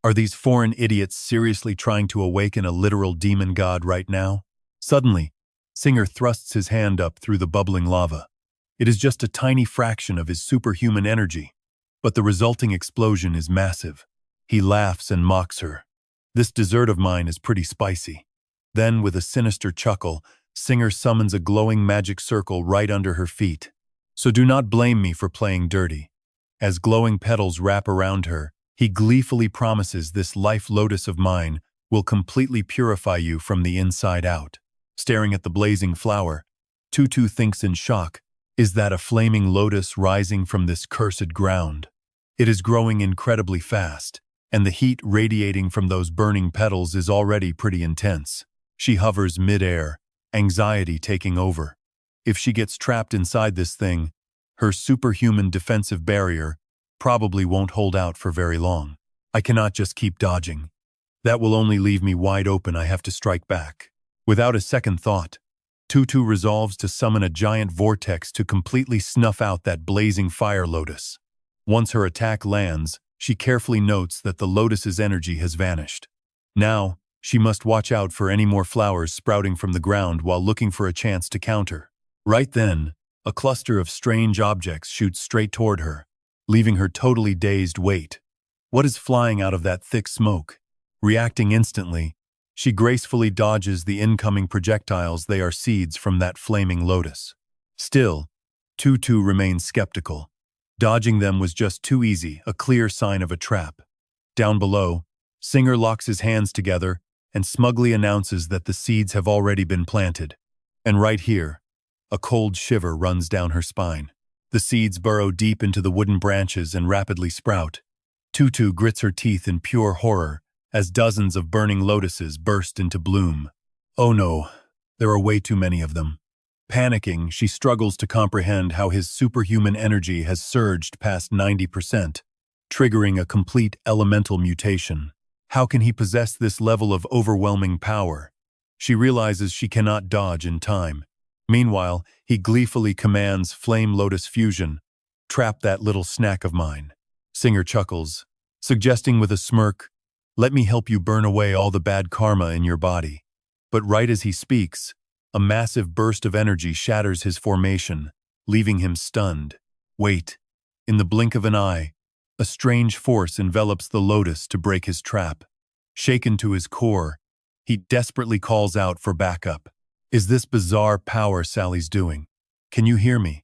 Speaker 1: Are these foreign idiots seriously trying to awaken a literal demon god right now? Suddenly, Singer thrusts his hand up through the bubbling lava. It is just a tiny fraction of his superhuman energy, but the resulting explosion is massive. He laughs and mocks her. This dessert of mine is pretty spicy. Then, with a sinister chuckle, Singer summons a glowing magic circle right under her feet. So do not blame me for playing dirty. As glowing petals wrap around her, he gleefully promises this life lotus of mine will completely purify you from the inside out. Staring at the blazing flower, Tutu thinks in shock, is that a flaming lotus rising from this cursed ground? It is growing incredibly fast, and the heat radiating from those burning petals is already pretty intense. She hovers mid-air, anxiety taking over. If she gets trapped inside this thing, her superhuman defensive barrier probably won't hold out for very long. I cannot just keep dodging. That will only leave me wide open. I have to strike back. Without a second thought, Tutu resolves to summon a giant vortex to completely snuff out that blazing fire lotus. Once her attack lands, she carefully notes that the lotus's energy has vanished. Now, she must watch out for any more flowers sprouting from the ground while looking for a chance to counter. Right then, a cluster of strange objects shoots straight toward her, leaving her totally dazed. Wait, what is flying out of that thick smoke? Reacting instantly, she gracefully dodges the incoming projectiles. They are seeds from that flaming lotus. Still, Tutu remains skeptical. Dodging them was just too easy, a clear sign of a trap. Down below, Singer locks his hands together and smugly announces that the seeds have already been planted. And right here, a cold shiver runs down her spine. The seeds burrow deep into the wooden branches and rapidly sprout. Tutu grits her teeth in pure horror as dozens of burning lotuses burst into bloom. Oh no, there are way too many of them. Panicking, she struggles to comprehend how his superhuman energy has surged past 90%, triggering a complete elemental mutation. How can he possess this level of overwhelming power? She realizes she cannot dodge in time. Meanwhile, he gleefully commands Flame Lotus Fusion. Trap that little snack of mine. Singer chuckles, suggesting with a smirk, let me help you burn away all the bad karma in your body. But right as he speaks, a massive burst of energy shatters his formation, leaving him stunned. Wait. In the blink of an eye, a strange force envelops the lotus to break his trap. Shaken to his core, he desperately calls out for backup. Is this bizarre power Sally's doing? Can you hear me?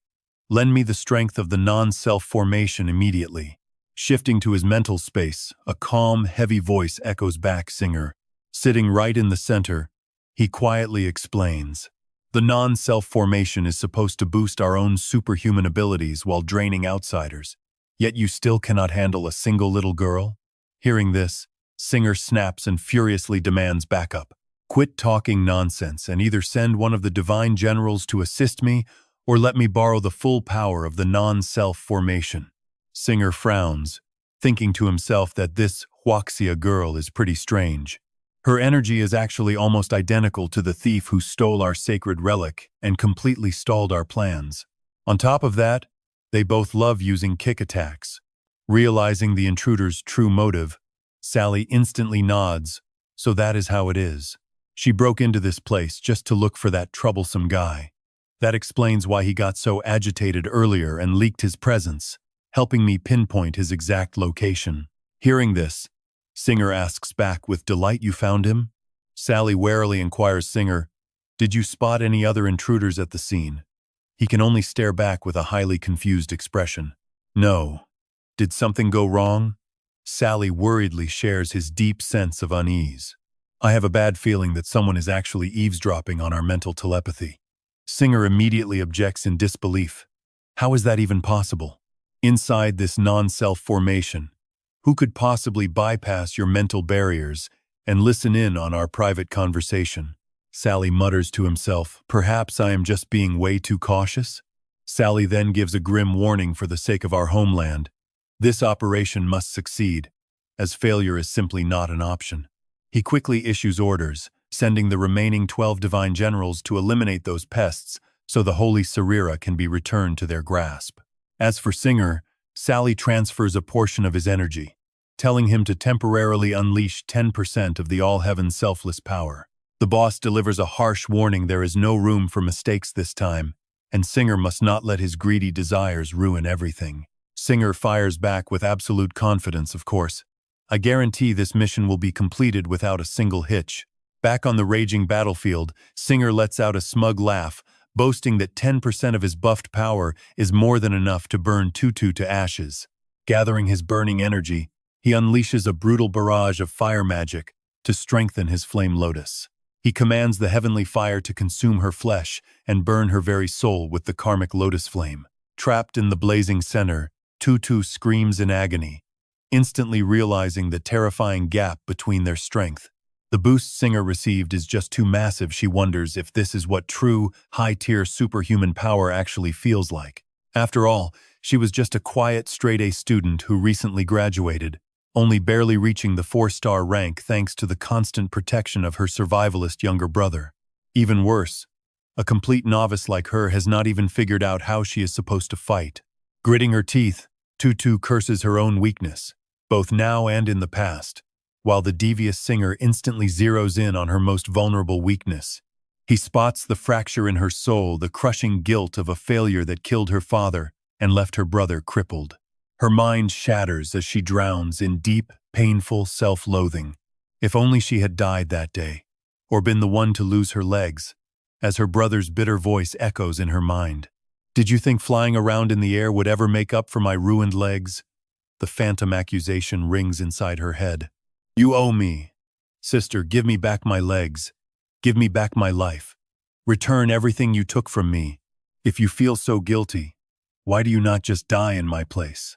Speaker 1: Lend me the strength of the non-self formation immediately. Shifting to his mental space, a calm, heavy voice echoes back Singer. Sitting right in the center, he quietly explains. The non-self formation is supposed to boost our own superhuman abilities while draining outsiders. Yet you still cannot handle a single little girl? Hearing this, Singer snaps and furiously demands backup. Quit talking nonsense and either send one of the divine generals to assist me or let me borrow the full power of the non-self formation. Singer frowns, thinking to himself that this Huaxia girl is pretty strange. Her energy is actually almost identical to the thief who stole our sacred relic and completely stalled our plans. On top of that, they both love using kick attacks. Realizing the intruder's true motive, Sally instantly nods, so that is how it is. She broke into this place just to look for that troublesome guy. That explains why he got so agitated earlier and leaked his presence, helping me pinpoint his exact location. Hearing this, Singer asks back with delight, you found him? Sally warily inquires Singer, did you spot any other intruders at the scene? He can only stare back with a highly confused expression. No. Did something go wrong? Sally worriedly shares his deep sense of unease. I have a bad feeling that someone is actually eavesdropping on our mental telepathy. Singer immediately objects in disbelief. How is that even possible? Inside this non-self formation, who could possibly bypass your mental barriers and listen in on our private conversation? Sally mutters to himself, perhaps I am just being way too cautious? Sally then gives a grim warning for the sake of our homeland. This operation must succeed, as failure is simply not an option. He quickly issues orders, sending the remaining 12 divine generals to eliminate those pests so the holy Sarira can be returned to their grasp. As for Singer, Sally transfers a portion of his energy, telling him to temporarily unleash 10% of the all-heaven selfless power. The boss delivers a harsh warning there is no room for mistakes this time, and Singer must not let his greedy desires ruin everything. Singer fires back with absolute confidence, of course. I guarantee this mission will be completed without a single hitch. Back on the raging battlefield, Singer lets out a smug laugh, boasting that 10% of his buffed power is more than enough to burn Tutu to ashes. Gathering his burning energy, he unleashes a brutal barrage of fire magic to strengthen his flame lotus. He commands the heavenly fire to consume her flesh and burn her very soul with the karmic lotus flame. Trapped in the blazing center, Tutu screams in agony, instantly realizing the terrifying gap between their strength. The boost Singer received is just too massive. She wonders if this is what true, high-tier superhuman power actually feels like. After all, she was just a quiet, straight-A student who recently graduated, only barely reaching the 4-star rank thanks to the constant protection of her survivalist younger brother. Even worse, a complete novice like her has not even figured out how she is supposed to fight. Gritting her teeth, Tutu curses her own weakness, both now and in the past, while the devious Singer instantly zeroes in on her most vulnerable weakness. He spots the fracture in her soul, the crushing guilt of a failure that killed her father and left her brother crippled. Her mind shatters as she drowns in deep, painful self-loathing. If only she had died that day, or been the one to lose her legs, as her brother's bitter voice echoes in her mind. Did you think flying around in the air would ever make up for my ruined legs? The phantom accusation rings inside her head. You owe me. Sister, give me back my legs. Give me back my life. Return everything you took from me. If you feel so guilty, why do you not just die in my place?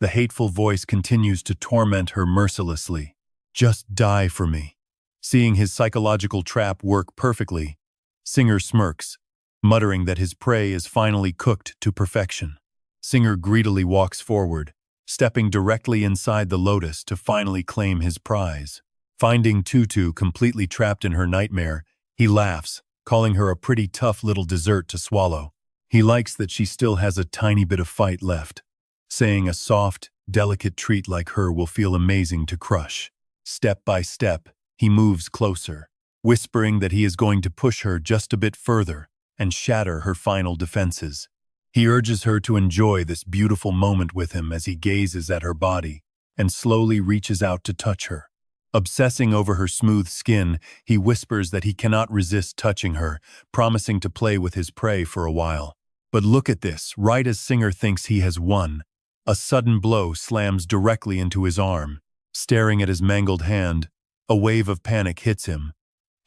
Speaker 1: The hateful voice continues to torment her mercilessly. Just die for me. Seeing his psychological trap work perfectly, Singer smirks, muttering that his prey is finally cooked to perfection. Singer greedily walks forward, stepping directly inside the lotus to finally claim his prize. Finding Tutu completely trapped in her nightmare, he laughs, calling her a pretty tough little dessert to swallow. He likes that she still has a tiny bit of fight left, saying a soft, delicate treat like her will feel amazing to crush. Step by step, he moves closer, whispering that he is going to push her just a bit further and shatter her final defenses. He urges her to enjoy this beautiful moment with him as he gazes at her body and slowly reaches out to touch her. Obsessing over her smooth skin, he whispers that he cannot resist touching her, promising to play with his prey for a while. But look at this, right as Singer thinks he has won, a sudden blow slams directly into his arm. Staring at his mangled hand, a wave of panic hits him.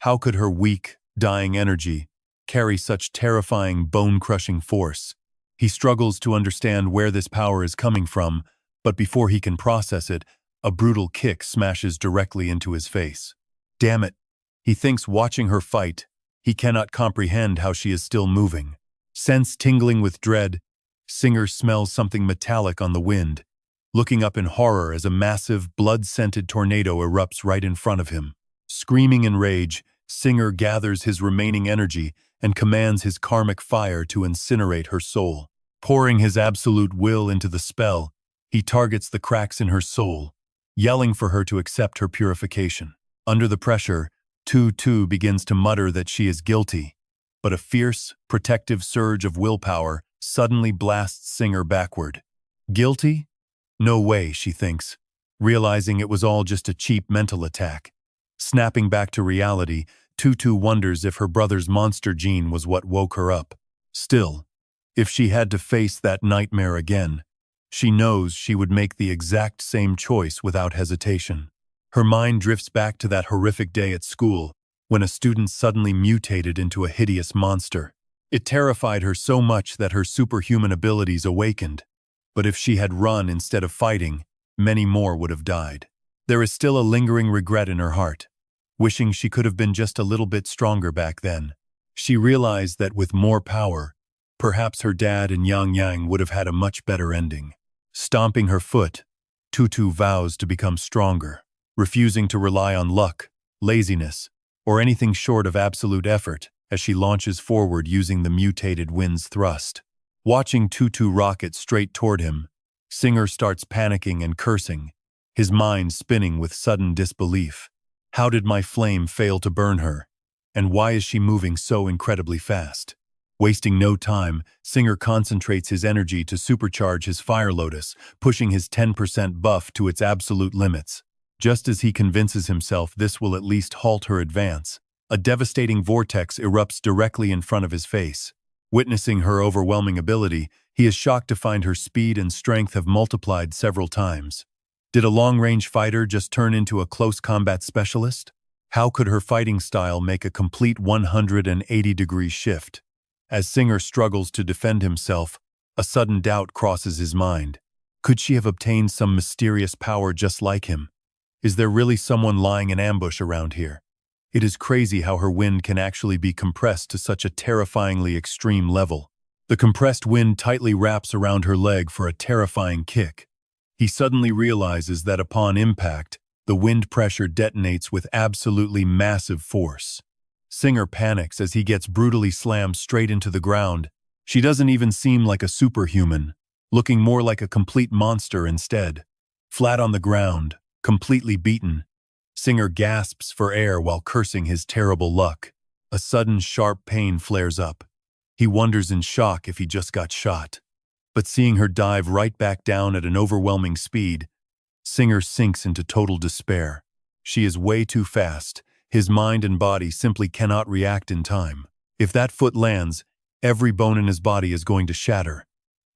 Speaker 1: How could her weak, dying energy carry such terrifying, bone-crushing force? He struggles to understand where this power is coming from, but before he can process it, a brutal kick smashes directly into his face. Damn it, he thinks, watching her fight. He cannot comprehend how she is still moving. Sense tingling with dread, Singer smells something metallic on the wind, looking up in horror as a massive, blood-scented tornado erupts right in front of him. Screaming in rage, Singer gathers his remaining energy and commands his karmic fire to incinerate her soul. Pouring his absolute will into the spell, he targets the cracks in her soul, yelling for her to accept her purification. Under the pressure, Tutu begins to mutter that she is guilty, but a fierce, protective surge of willpower suddenly blasts Singer backward. Guilty? No way, she thinks, realizing it was all just a cheap mental attack. Snapping back to reality, Tutu wonders if her brother's monster gene was what woke her up. Still, if she had to face that nightmare again, she knows she would make the exact same choice without hesitation. Her mind drifts back to that horrific day at school, when a student suddenly mutated into a hideous monster. It terrified her so much that her superhuman abilities awakened. But if she had run instead of fighting, many more would have died. There is still a lingering regret in her heart, wishing she could have been just a little bit stronger back then. She realized that with more power, perhaps her dad and Yang Yang would have had a much better ending. Stomping her foot, Tutu vows to become stronger, refusing to rely on luck, laziness, or anything short of absolute effort as she launches forward using the mutated wind's thrust. Watching Tutu rocket straight toward him, Singer starts panicking and cursing, his mind spinning with sudden disbelief. How did my flame fail to burn her? And why is she moving so incredibly fast? Wasting no time, Singer concentrates his energy to supercharge his Fire Lotus, pushing his 10% buff to its absolute limits. Just as he convinces himself this will at least halt her advance, a devastating vortex erupts directly in front of his face. Witnessing her overwhelming ability, he is shocked to find her speed and strength have multiplied several times. Did a long-range fighter just turn into a close combat specialist? How could her fighting style make a complete 180-degree shift? As Singer struggles to defend himself, a sudden doubt crosses his mind. Could she have obtained some mysterious power just like him? Is there really someone lying in ambush around here? It is crazy how her wind can actually be compressed to such a terrifyingly extreme level. The compressed wind tightly wraps around her leg for a terrifying kick. He suddenly realizes that upon impact, the wind pressure detonates with absolutely massive force. Singer panics as he gets brutally slammed straight into the ground. She doesn't even seem like a superhuman, looking more like a complete monster instead. Flat on the ground, completely beaten, Singer gasps for air while cursing his terrible luck. A sudden sharp pain flares up. He wonders in shock if he just got shot. But seeing her dive right back down at an overwhelming speed, Singer sinks into total despair. She is way too fast. His mind and body simply cannot react in time. If that foot lands, Every bone in his body is going to shatter.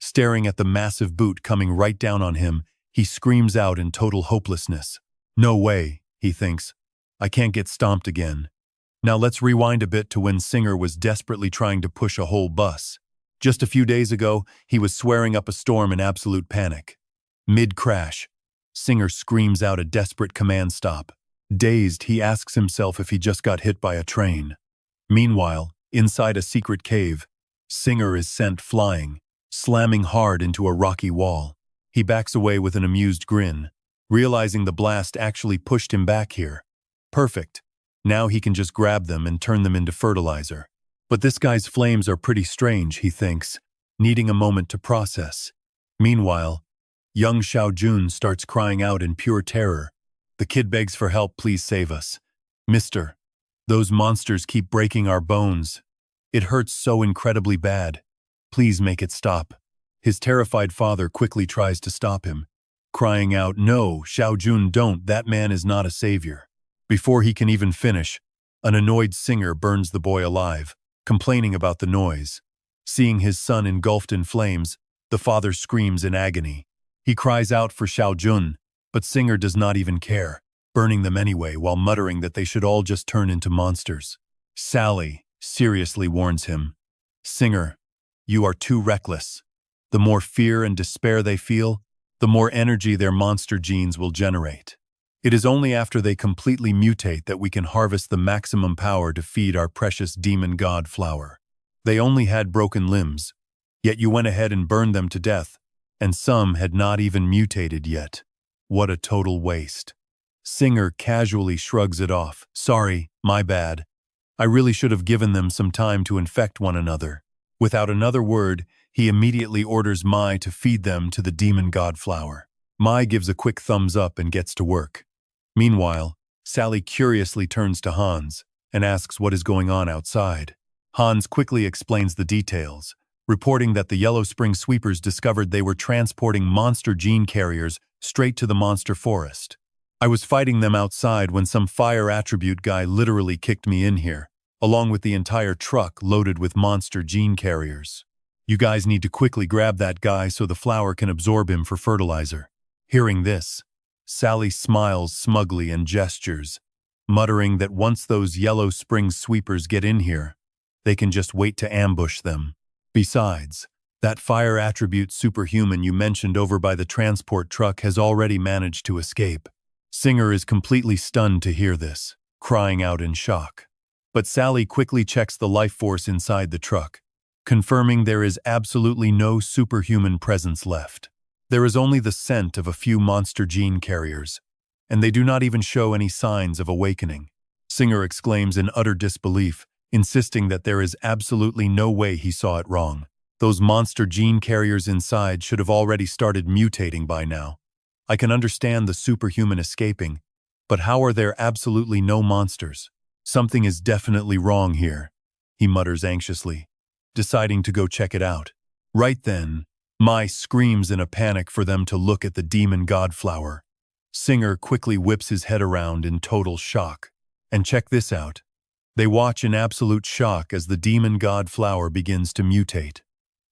Speaker 1: Staring at the massive boot coming right down on him, he screams out in total hopelessness. No way, he thinks. I can't get stomped again. Now let's rewind a bit to when Singer was desperately trying to push a whole bus. Just a few days ago, he was swearing up a storm in absolute panic. Mid-crash, Singer screams out a desperate command stop. Dazed, he asks himself if he just got hit by a train. Meanwhile, inside a secret cave, Singer is sent flying, slamming hard into a rocky wall. He backs away with an amused grin, realizing the blast actually pushed him back here. Perfect. Now he can just grab them and turn them into fertilizer. But this guy's flames are pretty strange, he thinks, needing a moment to process. Meanwhile, young Xiao Jun starts crying out in pure terror. The kid begs for help, please save us. Mister, those monsters keep breaking our bones. It hurts so incredibly bad. Please make it stop. His terrified father quickly tries to stop him, crying out, no, Xiao Jun, don't, that man is not a savior. Before he can even finish, an annoyed Singer burns the boy alive, complaining about the noise. Seeing his son engulfed in flames, the father screams in agony. He cries out for Xiao Jun, but Singer does not even care, burning them anyway while muttering that they should all just turn into monsters. Sally seriously warns him. Singer, you are too reckless. The more fear and despair they feel, the more energy their monster genes will generate. It is only after they completely mutate that we can harvest the maximum power to feed our precious demon god flower. They only had broken limbs, yet you went ahead and burned them to death, and some had not even mutated yet. What a total waste. Singer casually shrugs it off. Sorry, my bad. I really should have given them some time to infect one another. Without another word, he immediately orders Mai to feed them to the demon god flower. Mai gives a quick thumbs up and gets to work. Meanwhile, Sally curiously turns to Hans and asks what is going on outside. Hans quickly explains the details, reporting that the Yellow Spring Sweepers discovered they were transporting monster gene carriers straight to the monster forest. I was fighting them outside when some fire attribute guy literally kicked me in here, along with the entire truck loaded with monster gene carriers. You guys need to quickly grab that guy so the flower can absorb him for fertilizer. Hearing this, Sally smiles smugly and gestures, muttering that once those Yellow Spring Sweepers get in here, they can just wait to ambush them. Besides, that fire attribute superhuman you mentioned over by the transport truck has already managed to escape. Singer is completely stunned to hear this, crying out in shock. But Sally quickly checks the life force inside the truck, confirming there is absolutely no superhuman presence left. There is only the scent of a few monster gene carriers, and they do not even show any signs of awakening. Singer exclaims in utter disbelief, insisting that there is absolutely no way he saw it wrong. Those monster gene carriers inside should have already started mutating by now. I can understand the superhuman escaping, but how are there absolutely no monsters? Something is definitely wrong here, he mutters anxiously, deciding to go check it out. Right then, Mai screams in a panic for them to look at the demon god flower. Singer quickly whips his head around in total shock. And check this out. They watch in absolute shock as the demon god flower begins to mutate.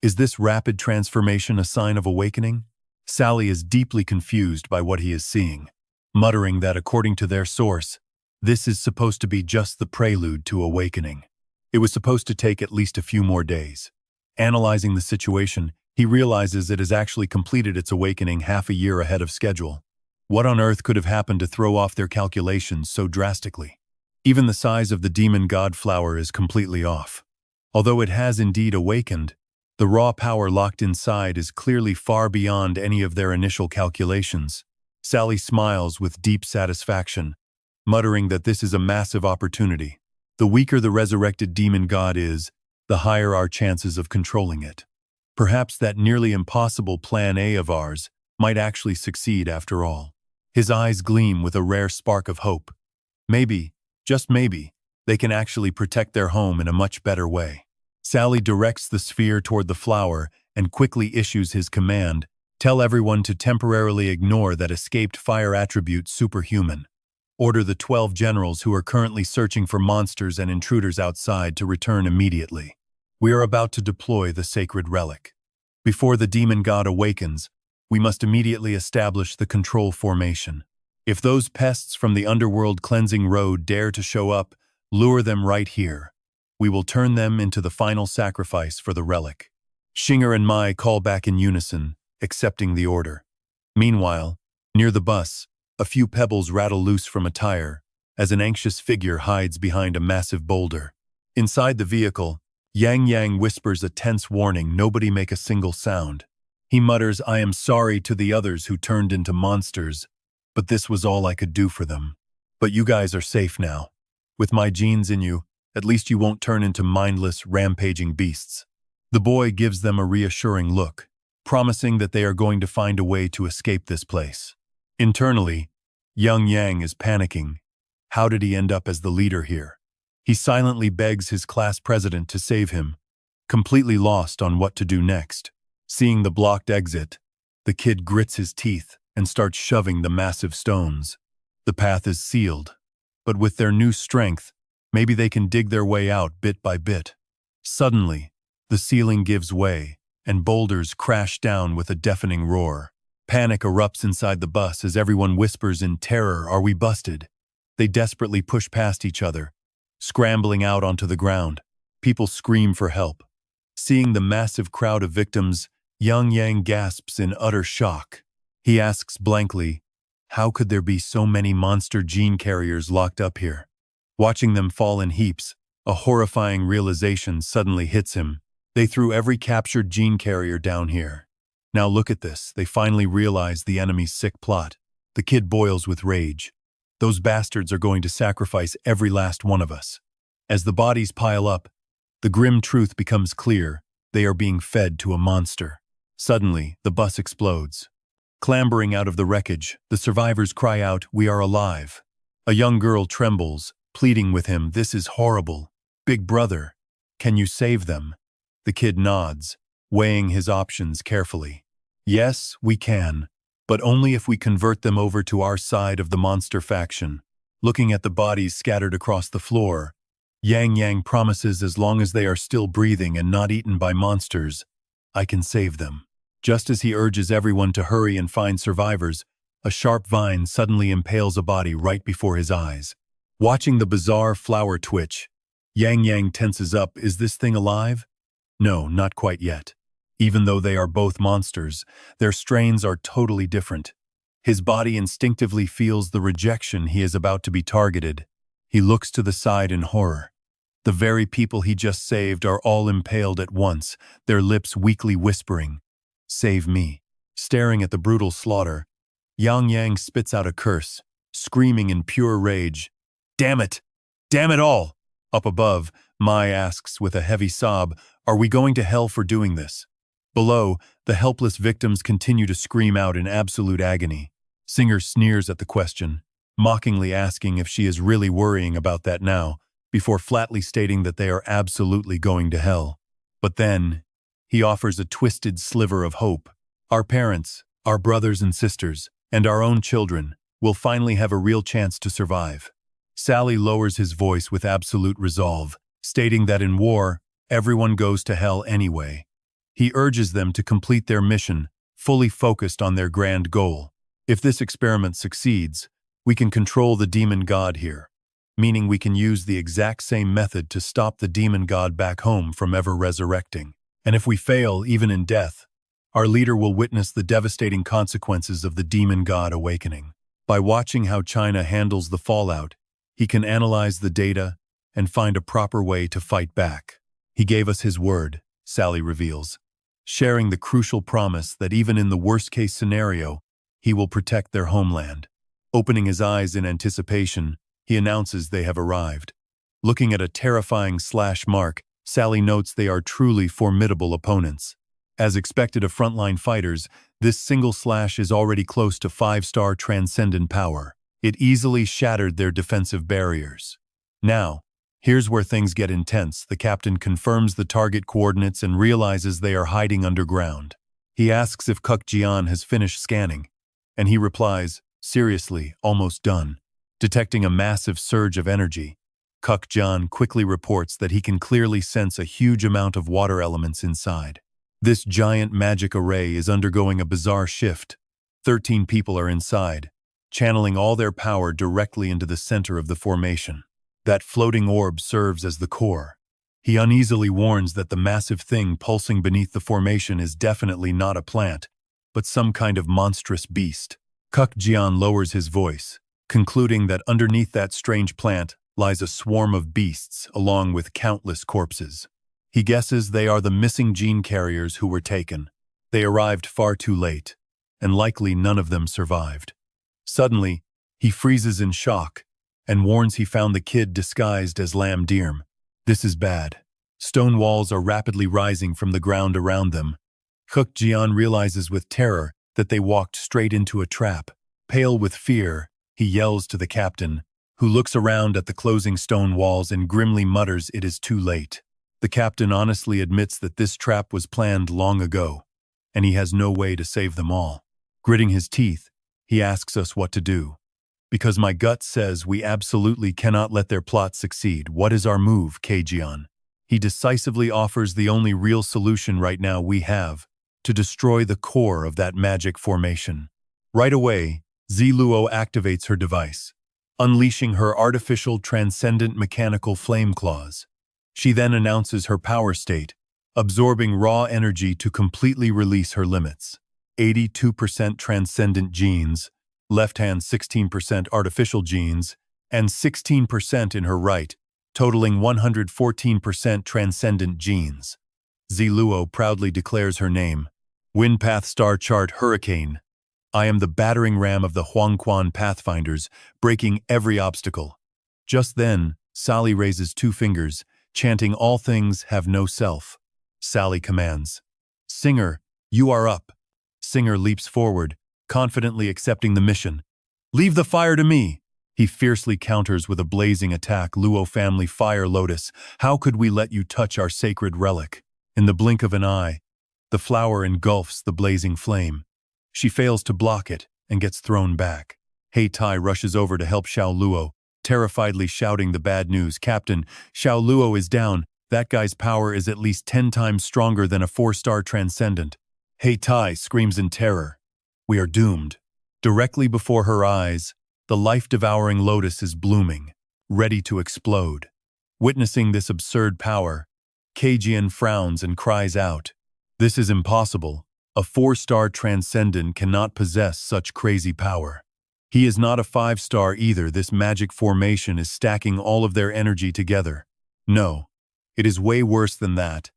Speaker 1: Is this rapid transformation a sign of awakening? Sally is deeply confused by what he is seeing, muttering that according to their source, this is supposed to be just the prelude to awakening. It was supposed to take at least a few more days. Analyzing the situation, he realizes it has actually completed its awakening half a year ahead of schedule. What on earth could have happened to throw off their calculations so drastically? Even the size of the demon god flower is completely off. Although it has indeed awakened, the raw power locked inside is clearly far beyond any of their initial calculations. Sally smiles with deep satisfaction, muttering that this is a massive opportunity. The weaker the resurrected demon god is, the higher our chances of controlling it. Perhaps that nearly impossible plan A of ours might actually succeed after all. His eyes gleam with a rare spark of hope. Maybe, just maybe, they can actually protect their home in a much better way. Sally directs the sphere toward the flower and quickly issues his command, tell everyone to temporarily ignore that escaped fire attribute superhuman. Order the 12 generals who are currently searching for monsters and intruders outside to return immediately. We are about to deploy the sacred relic. Before the demon god awakens, we must immediately establish the control formation. If those pests from the underworld cleansing road dare to show up, lure them right here. We will turn them into the final sacrifice for the relic. Xinger and Mai call back in unison, accepting the order. Meanwhile, near the bus, a few pebbles rattle loose from a tire, as an anxious figure hides behind a massive boulder. Inside the vehicle, Yang Yang whispers a tense warning: nobody make a single sound. He mutters, "I am sorry," to the others who turned into monsters, but this was all I could do for them. But you guys are safe now. With my genes in you, at least you won't turn into mindless, rampaging beasts. The boy gives them a reassuring look, promising that they are going to find a way to escape this place. Internally, Yang Yang is panicking. How did he end up as the leader here? He silently begs his class president to save him, completely lost on what to do next. Seeing the blocked exit, the kid grits his teeth and starts shoving the massive stones. The path is sealed, but with their new strength, maybe they can dig their way out bit by bit. Suddenly, the ceiling gives way, and boulders crash down with a deafening roar. Panic erupts inside the bus as everyone whispers in terror, "Are we busted?" They desperately push past each other, scrambling out onto the ground. People scream for help. Seeing the massive crowd of victims, Yang Yang gasps in utter shock. He asks blankly, how could there be so many monster gene carriers locked up here? Watching them fall in heaps, a horrifying realization suddenly hits him. They threw every captured gene carrier down here. Now look at this, they finally realize the enemy's sick plot. The kid boils with rage. Those bastards are going to sacrifice every last one of us. As the bodies pile up, the grim truth becomes clear: they are being fed to a monster. Suddenly, the bus explodes. Clambering out of the wreckage, the survivors cry out, "We are alive." A young girl trembles, pleading with him, "This is horrible. Big brother, can you save them?" The kid nods, weighing his options carefully. "Yes, we can, but only if we convert them over to our side of the monster faction." Looking at the bodies scattered across the floor, Yang Yang promises, as long as they are still breathing and not eaten by monsters, I can save them. Just as he urges everyone to hurry and find survivors, a sharp vine suddenly impales a body right before his eyes. Watching the bizarre flower twitch, Yang Yang tenses up. Is this thing alive? No, not quite yet. Even though they are both monsters, their strains are totally different. His body instinctively feels the rejection he is about to be targeted. He looks to the side in horror. The very people he just saved are all impaled at once, their lips weakly whispering, "Save me." Staring at the brutal slaughter, Yang Yang spits out a curse, screaming in pure rage, "Damn it! Damn it all!" Up above, Mai asks with a heavy sob, "Are we going to hell for doing this?" Below, the helpless victims continue to scream out in absolute agony. Singer sneers at the question, mockingly asking if she is really worrying about that now, before flatly stating that they are absolutely going to hell. But then, he offers a twisted sliver of hope. Our parents, our brothers and sisters, and our own children will finally have a real chance to survive. Sally lowers his voice with absolute resolve, stating that in war, everyone goes to hell anyway. He urges them to complete their mission, fully focused on their grand goal. If this experiment succeeds, we can control the demon god here, meaning we can use the exact same method to stop the demon god back home from ever resurrecting. And if we fail, even in death, our leader will witness the devastating consequences of the demon god awakening. By watching how China handles the fallout, he can analyze the data and find a proper way to fight back. He gave us his word, Sally reveals, sharing the crucial promise that even in the worst-case scenario, he will protect their homeland. Opening his eyes in anticipation, he announces they have arrived. Looking at a terrifying slash mark, Sally notes they are truly formidable opponents. As expected of frontline fighters, this single slash is already close to 5-star transcendent power. It easily shattered their defensive barriers. Now, here's where things get intense. The captain confirms the target coordinates and realizes they are hiding underground. He asks if Kuk Jian has finished scanning, and he replies, "Seriously, almost done." Detecting a massive surge of energy, Kuk Jian quickly reports that he can clearly sense a huge amount of water elements inside. This giant magic array is undergoing a bizarre shift. 13 people are inside, channeling all their power directly into the center of the formation. That floating orb serves as the core. He uneasily warns that the massive thing pulsing beneath the formation is definitely not a plant, but some kind of monstrous beast. Kuk Jian lowers his voice, concluding that underneath that strange plant lies a swarm of beasts along with countless corpses. He guesses they are the missing gene carriers who were taken. They arrived far too late, and likely none of them survived. Suddenly, he freezes in shock and warns he found the kid disguised as Lam Dirm. This is bad. Stone walls are rapidly rising from the ground around them. Kuk Jian realizes with terror that they walked straight into a trap. Pale with fear, he yells to the captain, who looks around at the closing stone walls and grimly mutters it is too late. The captain honestly admits that this trap was planned long ago, and he has no way to save them all. Gritting his teeth, he asks us what to do. Because my gut says we absolutely cannot let their plot succeed. What is our move, Keijian? He decisively offers the only real solution right now we have, to destroy the core of that magic formation. Right away, Ziluo activates her device, unleashing her artificial transcendent mechanical flame claws. She then announces her power state, absorbing raw energy to completely release her limits. 82% transcendent genes, left hand 16% artificial genes, and 16% in her right, totaling 114% transcendent genes. Ziluo proudly declares her name. Windpath Star Chart Hurricane. I am the battering ram of the Huangquan Pathfinders, breaking every obstacle. Just then, Sally raises 2 fingers, chanting all things have no self. Sally commands, Singer, you are up. Singer leaps forward, confidently accepting the mission. Leave the fire to me. He fiercely counters with a blazing attack. Luo family fire lotus, how could we let you touch our sacred relic? In the blink of an eye, the flower engulfs the blazing flame. She fails to block it and gets thrown back. Hei Tai rushes over to help Xiao Luo, terrifiedly shouting the bad news. Captain, Xiao Luo is down. That guy's power is at least 10 times stronger than a 4-star transcendent. Hei Tai screams in terror. We are doomed. Directly before her eyes, the life-devouring lotus is blooming, ready to explode. Witnessing this absurd power, Keijian frowns and cries out, This is impossible. A 4-star transcendent cannot possess such crazy power. He is not a 5-star either. This magic formation is stacking all of their energy together. No, it is way worse than that.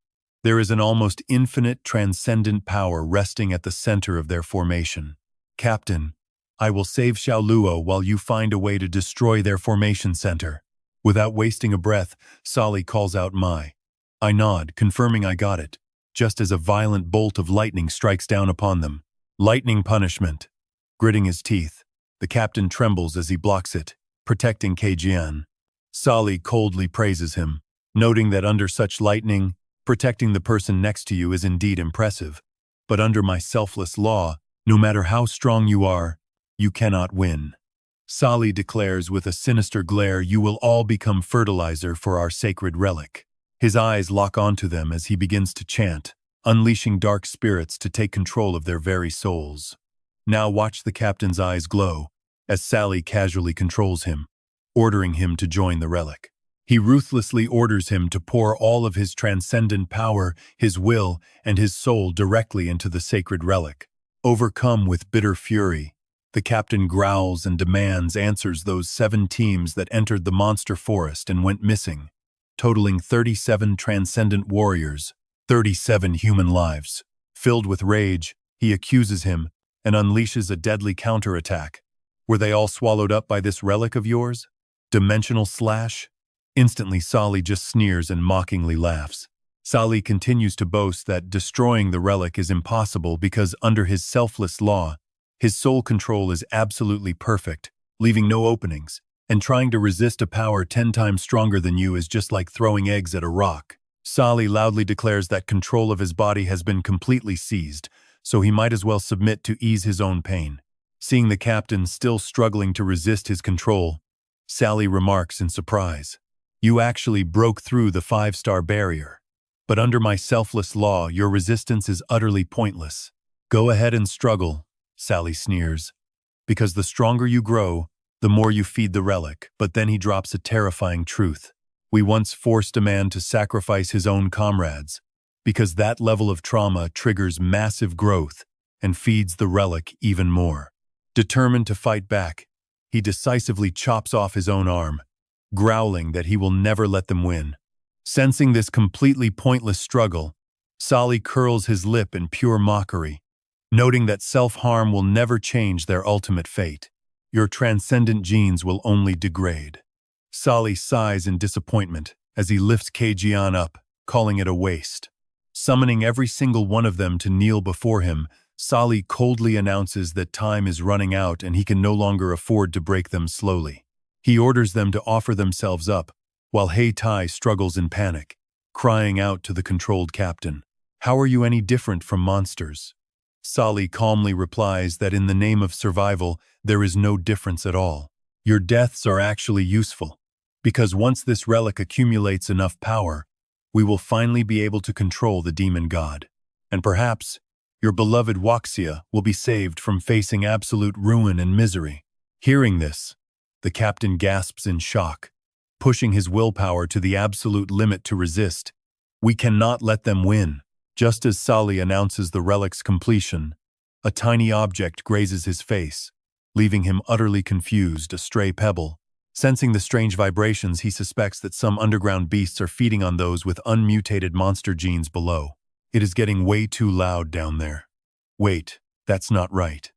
Speaker 1: There is an almost infinite transcendent power resting at the center of their formation. Captain, I will save Xiao Luo while you find a way to destroy their formation center. Without wasting a breath, Sally calls out Mai. I nod, confirming I got it, just as a violent bolt of lightning strikes down upon them. Lightning punishment. Gritting his teeth, the captain trembles as he blocks it, protecting Keijian. Sally coldly praises him, noting that under such lightning, protecting the person next to you is indeed impressive. But under my selfless law, no matter how strong you are, you cannot win. Sally declares with a sinister glare, you will all become fertilizer for our sacred relic. His eyes lock onto them as he begins to chant, unleashing dark spirits to take control of their very souls. Now watch the captain's eyes glow, as Sally casually controls him, ordering him to join the relic. He ruthlessly orders him to pour all of his transcendent power, his will, and his soul directly into the sacred relic. Overcome with bitter fury, the captain growls and demands answers those 7 teams that entered the monster forest and went missing, totaling 37 transcendent warriors, 37 human lives. Filled with rage, he accuses him and unleashes a deadly counterattack. Were they all swallowed up by this relic of yours? Dimensional slash? Instantly, Sally just sneers and mockingly laughs. Sally continues to boast that destroying the relic is impossible because under his selfless law, his soul control is absolutely perfect, leaving no openings, and trying to resist a power 10 times stronger than you is just like throwing eggs at a rock. Sally loudly declares that control of his body has been completely seized, so he might as well submit to ease his own pain. Seeing the captain still struggling to resist his control, Sally remarks in surprise, You actually broke through the 5-star barrier. But under my selfless law, your resistance is utterly pointless. Go ahead and struggle, Sally sneers. Because the stronger you grow, the more you feed the relic. But then he drops a terrifying truth. We once forced a man to sacrifice his own comrades, because that level of trauma triggers massive growth and feeds the relic even more. Determined to fight back, he decisively chops off his own arm, growling that he will never let them win. Sensing this completely pointless struggle, Sally curls his lip in pure mockery, noting that self-harm will never change their ultimate fate. Your transcendent genes will only degrade. Sally sighs in disappointment as he lifts Keijian up, calling it a waste. Summoning every single one of them to kneel before him, Sally coldly announces that time is running out and he can no longer afford to break them slowly. He orders them to offer themselves up, while Hei Tai struggles in panic, crying out to the controlled captain, "How are you any different from monsters?" Sally calmly replies that in the name of survival, there is no difference at all. Your deaths are actually useful, because once this relic accumulates enough power, we will finally be able to control the demon god. And perhaps, your beloved Wuxia will be saved from facing absolute ruin and misery. Hearing this, the captain gasps in shock, pushing his willpower to the absolute limit to resist. We cannot let them win. Just as Sally announces the relic's completion, a tiny object grazes his face, leaving him utterly confused, a stray pebble. Sensing the strange vibrations, he suspects that some underground beasts are feeding on those with unmutated monster genes below. It is getting way too loud down there. Wait, that's not right.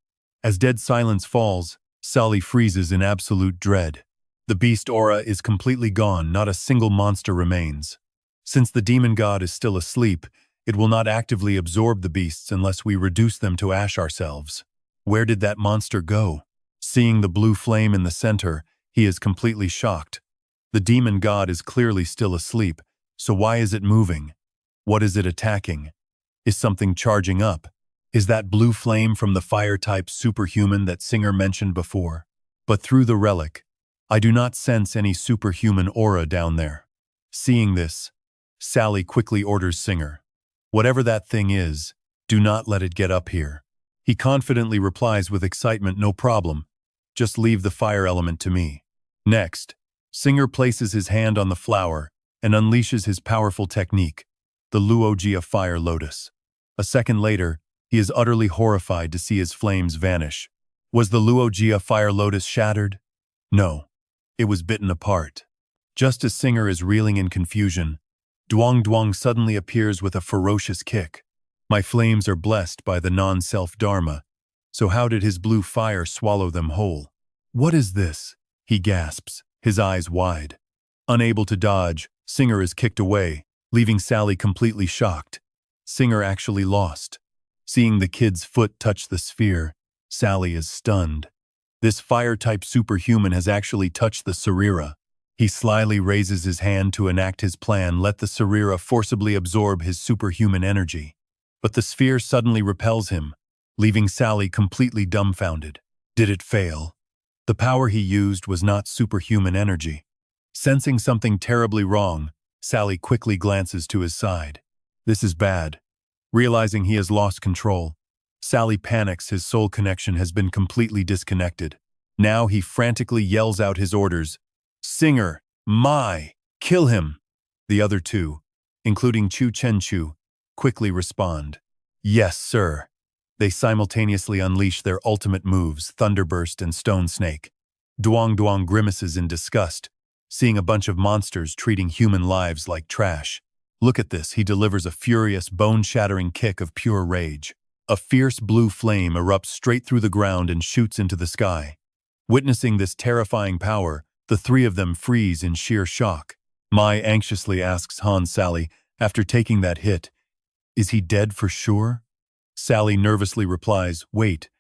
Speaker 1: As dead silence falls, Sally freezes in absolute dread. The beast aura is completely gone, not a single monster remains. Since the demon god is still asleep, it will not actively absorb the beasts unless we reduce them to ash ourselves. Where did that monster go? Seeing the blue flame in the center, he is completely shocked. The demon god is clearly still asleep, so why is it moving? What is it attacking? Is something charging up? Is that blue flame from the fire-type superhuman that Singer mentioned before? But through the relic, I do not sense any superhuman aura down there. Seeing this, Sally quickly orders Singer, "Whatever that thing is, do not let it get up here." He confidently replies with excitement, "No problem. Just leave the fire element to me." Next, Singer places his hand on the flower and unleashes his powerful technique, the Luogia Fire Lotus. A second later, he is utterly horrified to see his flames vanish. Was the Luogia Fire Lotus shattered? No, it was bitten apart. Just as Singer is reeling in confusion, Duang Duang suddenly appears with a ferocious kick. My flames are blessed by the non-self Dharma, so how did his blue fire swallow them whole? What is this? He gasps, his eyes wide. Unable to dodge, Singer is kicked away, leaving Sally completely shocked. Singer actually lost. Seeing the kid's foot touch the sphere, Sally is stunned. This fire-type superhuman has actually touched the Sarira. He slyly raises his hand to enact his plan, let the Sarira forcibly absorb his superhuman energy. But the sphere suddenly repels him, leaving Sally completely dumbfounded. Did it fail? The power he used was not superhuman energy. Sensing something terribly wrong, Sally quickly glances to his side. This is bad. Realizing he has lost control, Sally panics. His soul connection has been completely disconnected. Now he frantically yells out his orders. "Singer, kill him!" The other two, including Chu Chenchu, quickly respond. "Yes, sir." They simultaneously unleash their ultimate moves, Thunderburst and Stone Snake. Duang Duang grimaces in disgust, seeing a bunch of monsters treating human lives like trash. Look at this, he delivers a furious, bone-shattering kick of pure rage. A fierce blue flame erupts straight through the ground and shoots into the sky. Witnessing this terrifying power, the three of them freeze in sheer shock. Mai anxiously asks Han Sally, after taking that hit, "Is he dead for sure?" Sally nervously replies, "Wait,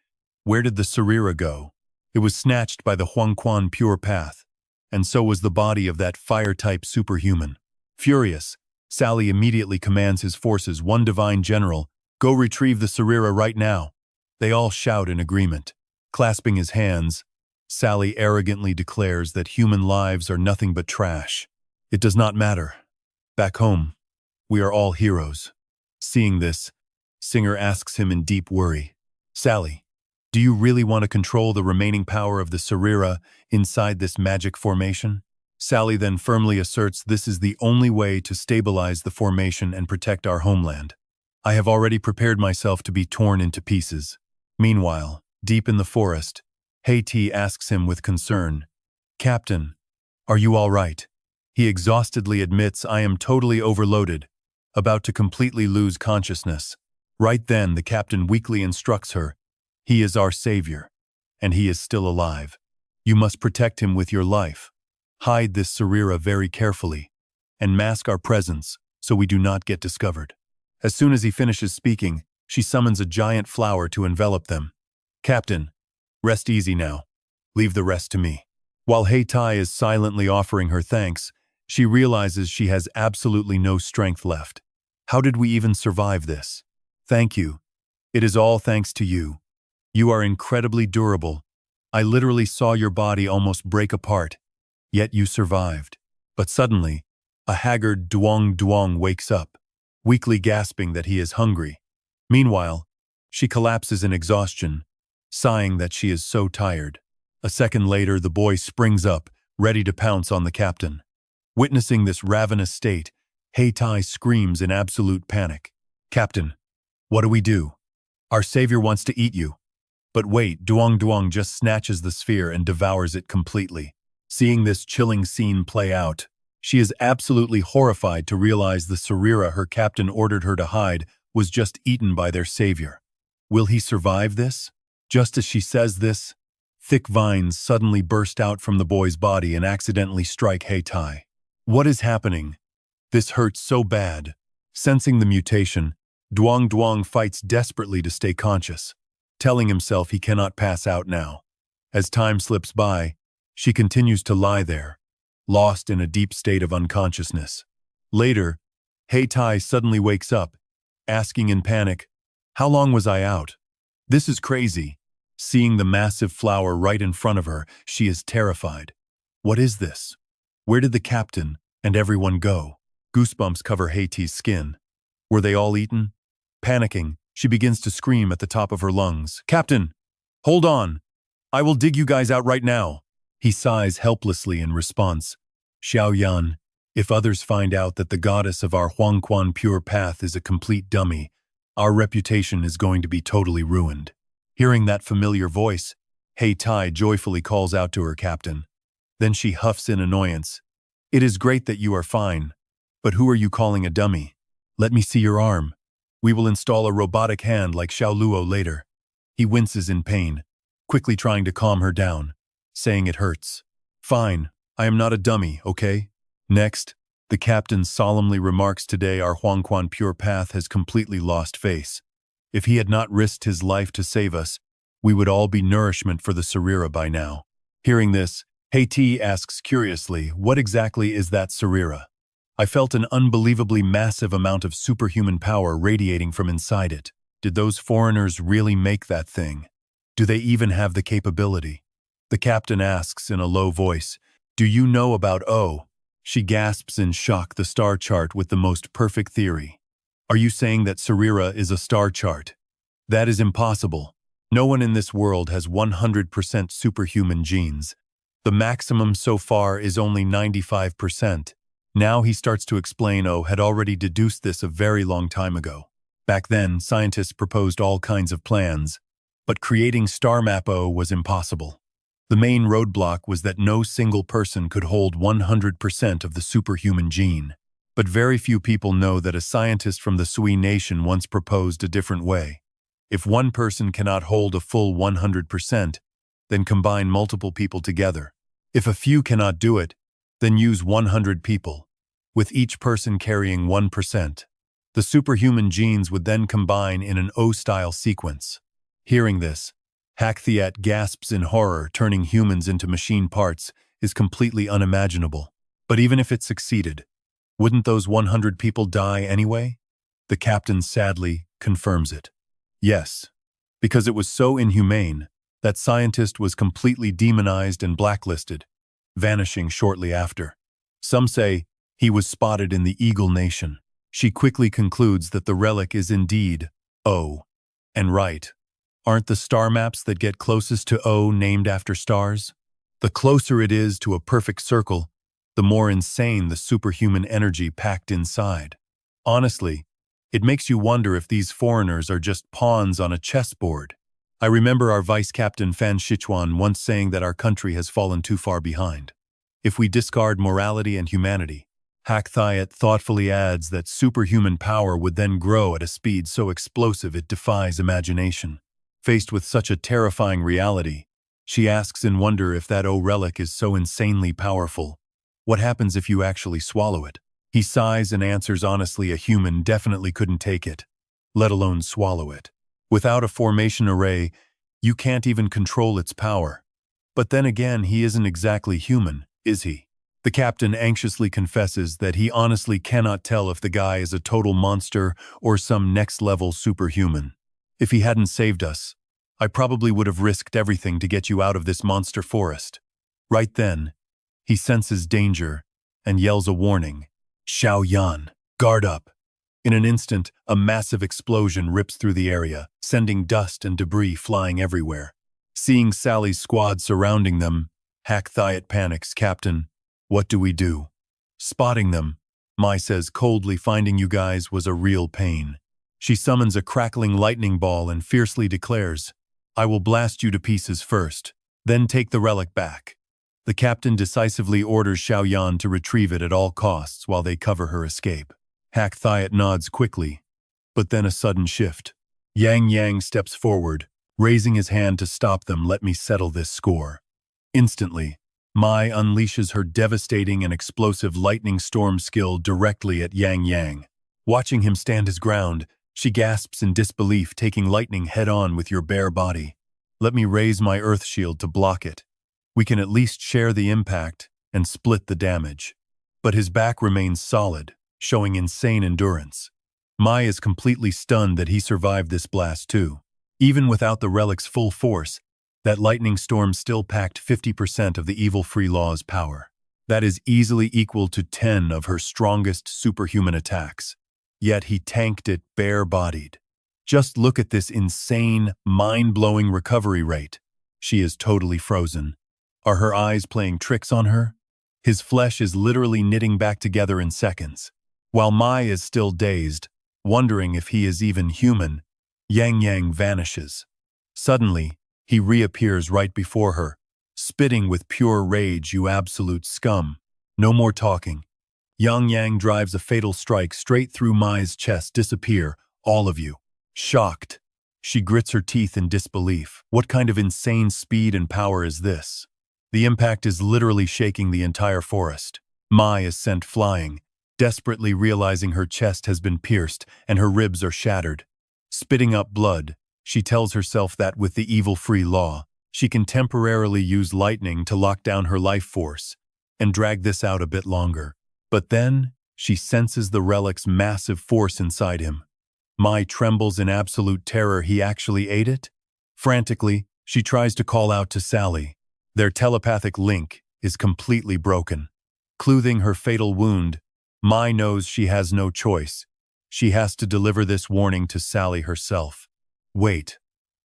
Speaker 1: where did the Sarira go? It was snatched by the Huangquan Pure Path, and so was the body of that fire-type superhuman." Furious, Sally immediately commands his forces, "One divine general, go retrieve the Sarira right now." They all shout in agreement. Clasping his hands, Sally arrogantly declares that human lives are nothing but trash. It does not matter. Back home, we are all heroes. Seeing this, Singer asks him in deep worry, Sally, do you really want to control the remaining power of the Sarira inside this magic formation? Sally then firmly asserts this is the only way to stabilize the formation and protect our homeland. I have already prepared myself to be torn into pieces. Meanwhile, deep in the forest, Haiti asks him with concern, Captain, are you all right? He exhaustedly admits, I am totally overloaded, about to completely lose consciousness. Right then, the captain weakly instructs her, he is our savior, and he is still alive. You must protect him with your life. Hide this Sarira very carefully, and mask our presence so we do not get discovered. As soon as he finishes speaking, she summons a giant flower to envelop them. Captain, rest easy now. Leave the rest to me. While Haiti is silently offering her thanks, she realizes she has absolutely no strength left. How did we even survive this? Thank you. It is all thanks to you. You are incredibly durable. I literally saw your body almost break apart, yet you survived. But suddenly, a haggard Duong Duong wakes up, weakly gasping that he is hungry. Meanwhile, she collapses in exhaustion, sighing that she is so tired. A second later, the boy springs up, ready to pounce on the captain. Witnessing this ravenous state, Haiti screams in absolute panic. Captain, what do we do? Our savior wants to eat you. But wait, Duong Duong just snatches the sphere and devours it completely. Seeing this chilling scene play out, she is absolutely horrified to realize the Sarira her captain ordered her to hide was just eaten by their savior. Will he survive this? Just as she says this, thick vines suddenly burst out from the boy's body and accidentally strike Haiti. What is happening? This hurts so bad. Sensing the mutation, Duong Duong fights desperately to stay conscious, telling himself he cannot pass out now. As time slips by, she continues to lie there, lost in a deep state of unconsciousness. Later, Haiti suddenly wakes up, asking in panic, how long was I out? This is crazy. Seeing the massive flower right in front of her, she is terrified. What is this? Where did the captain and everyone go? Goosebumps cover Haiti's skin. Were they all eaten? Panicking, she begins to scream at the top of her lungs. Captain, hold on. I will dig you guys out right now. He sighs helplessly in response. Xiao Yan, if others find out that the goddess of our Huangquan pure path is a complete dummy, our reputation is going to be totally ruined. Hearing that familiar voice, Haiti joyfully calls out to her captain. Then she huffs in annoyance. It is great that you are fine, but who are you calling a dummy? Let me see your arm. We will install a robotic hand like Xiao Luo later. He winces in pain, quickly trying to calm her down, saying it hurts. Fine, I am not a dummy, okay? Next, the captain solemnly remarks today our Huangquan pure path has completely lost face. If he had not risked his life to save us, we would all be nourishment for the Sarira by now. Hearing this, Haiti asks curiously, what exactly is that Sarira? I felt an unbelievably massive amount of superhuman power radiating from inside it. Did those foreigners really make that thing? Do they even have the capability? The captain asks in a low voice, do you know about O? She gasps in shock, the star chart with the most perfect theory. Are you saying that Sarira is a star chart? That is impossible. No one in this world has 100% superhuman genes. The maximum so far is only 95%. Now he starts to explain O had already deduced this a very long time ago. Back then, scientists proposed all kinds of plans, but creating Star Map O was impossible. The main roadblock was that no single person could hold 100% of the superhuman gene. But very few people know that a scientist from the Sui nation once proposed a different way. If one person cannot hold a full 100%, then combine multiple people together. If a few cannot do it, then use 100 people, with each person carrying 1%. The superhuman genes would then combine in an O-style sequence. Hearing this, Hakthiat gasps in horror. Turning humans into machine parts is completely unimaginable. But even if it succeeded, wouldn't those 100 people die anyway? The captain sadly confirms it. Yes, because it was so inhumane, that scientist was completely demonized and blacklisted, vanishing shortly after. Some say He was spotted in the Eagle Nation. She quickly concludes that the relic is indeed O. And right, aren't the star maps that get closest to O named after stars? The closer it is to a perfect circle, the more insane the superhuman energy packed inside. Honestly, it makes you wonder if these foreigners are just pawns on a chessboard. I remember our Vice Captain Fan Sichuan once saying that our country has fallen too far behind. If we discard morality and humanity, Hak Thiet thoughtfully adds that superhuman power would then grow at a speed so explosive it defies imagination. Faced with such a terrifying reality, she asks in wonder if that O relic is so insanely powerful. What happens if you actually swallow it? He sighs and answers honestly, a human definitely couldn't take it, let alone swallow it. Without a formation array, you can't even control its power. But then again, he isn't exactly human, is he? The captain anxiously confesses that he honestly cannot tell if the guy is a total monster or some next-level superhuman. If he hadn't saved us, I probably would have risked everything to get you out of this monster forest. Right then, he senses danger and yells a warning. Xiao Yan, guard up. In an instant, a massive explosion rips through the area, sending dust and debris flying everywhere. Seeing Sally's squad surrounding them, Hak Thiet panics. Captain, what do we do? Spotting them, Mai says coldly, finding you guys was a real pain. She summons a crackling lightning ball and fiercely declares, I will blast you to pieces first, then take the relic back. The captain decisively orders Xiao Yan to retrieve it at all costs while they cover her escape. Hak Thiet nods quickly, but then a sudden shift. Yang steps forward, raising his hand to stop them. Let me settle this score. Instantly, Mai unleashes her devastating and explosive lightning storm skill directly at Yang. Watching him stand his ground, she gasps in disbelief, taking lightning head-on with your bare body. Let me raise my earth shield to block it. We can at least share the impact and split the damage. But his back remains solid, showing insane endurance. Mai is completely stunned that he survived this blast too. Even without the relic's full force, that lightning storm still packed 50% of the evil free law's power. That is easily equal to 10 of her strongest superhuman attacks. Yet he tanked it bare-bodied. Just look at this insane, mind-blowing recovery rate. She is totally frozen. Are her eyes playing tricks on her? His flesh is literally knitting back together in seconds. While Mai is still dazed, wondering if he is even human, Yang vanishes. Suddenly, he reappears right before her, spitting with pure rage. You absolute scum. No more talking. Yang drives a fatal strike straight through Mai's chest. Disappear, all of you. Shocked, she grits her teeth in disbelief. What kind of insane speed and power is this? The impact is literally shaking the entire forest. Mai is sent flying, desperately realizing her chest has been pierced and her ribs are shattered. Spitting up blood, she tells herself that with the evil free law, she can temporarily use lightning to lock down her life force and drag this out a bit longer. But then, she senses the relic's massive force inside him. Mai trembles in absolute terror. He actually ate it? Frantically, she tries to call out to Sally. Their telepathic link is completely broken. Clothing her fatal wound, Mai knows she has no choice. She has to deliver this warning to Sally herself. Wait,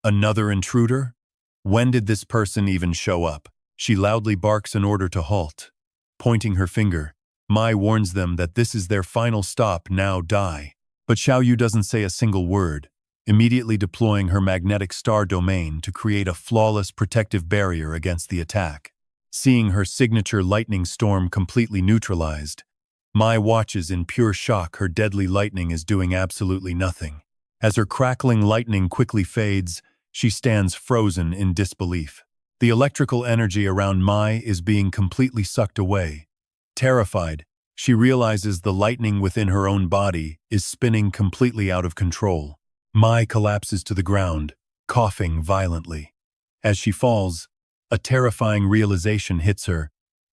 Speaker 1: another intruder? When did this person even show up? She loudly barks an order to halt. Pointing her finger, Mai warns them that this is their final stop. Now die. But Xiao Yu doesn't say a single word, immediately deploying her magnetic star domain to create a flawless protective barrier against the attack. Seeing her signature lightning storm completely neutralized, Mai watches in pure shock. Her deadly lightning is doing absolutely nothing. As her crackling lightning quickly fades, she stands frozen in disbelief. The electrical energy around Mai is being completely sucked away. Terrified, she realizes the lightning within her own body is spinning completely out of control. Mai collapses to the ground, coughing violently. As she falls, a terrifying realization hits her.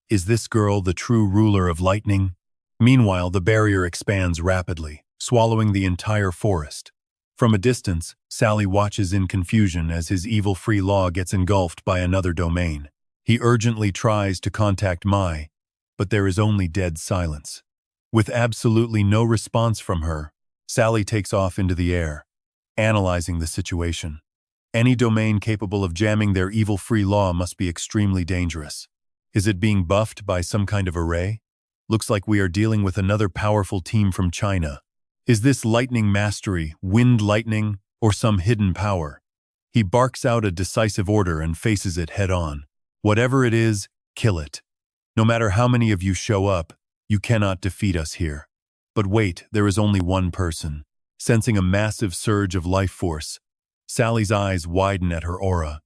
Speaker 1: Is this girl the true ruler of lightning? Meanwhile, the barrier expands rapidly, swallowing the entire forest. From a distance, Sally watches in confusion as his evil free law gets engulfed by another domain. He urgently tries to contact Mai, but there is only dead silence. With absolutely no response from her, Sally takes off into the air, analyzing the situation. Any domain capable of jamming their evil-free law must be extremely dangerous. Is it being buffed by some kind of array? Looks like we are dealing with another powerful team from China. Is this lightning mastery, wind lightning, or some hidden power? He barks out a decisive order and faces it head-on. Whatever it is, kill it. No matter how many of you show up, you cannot defeat us here. But wait, there is only one person. Sensing a massive surge of life force, Sally's eyes widen at her aura.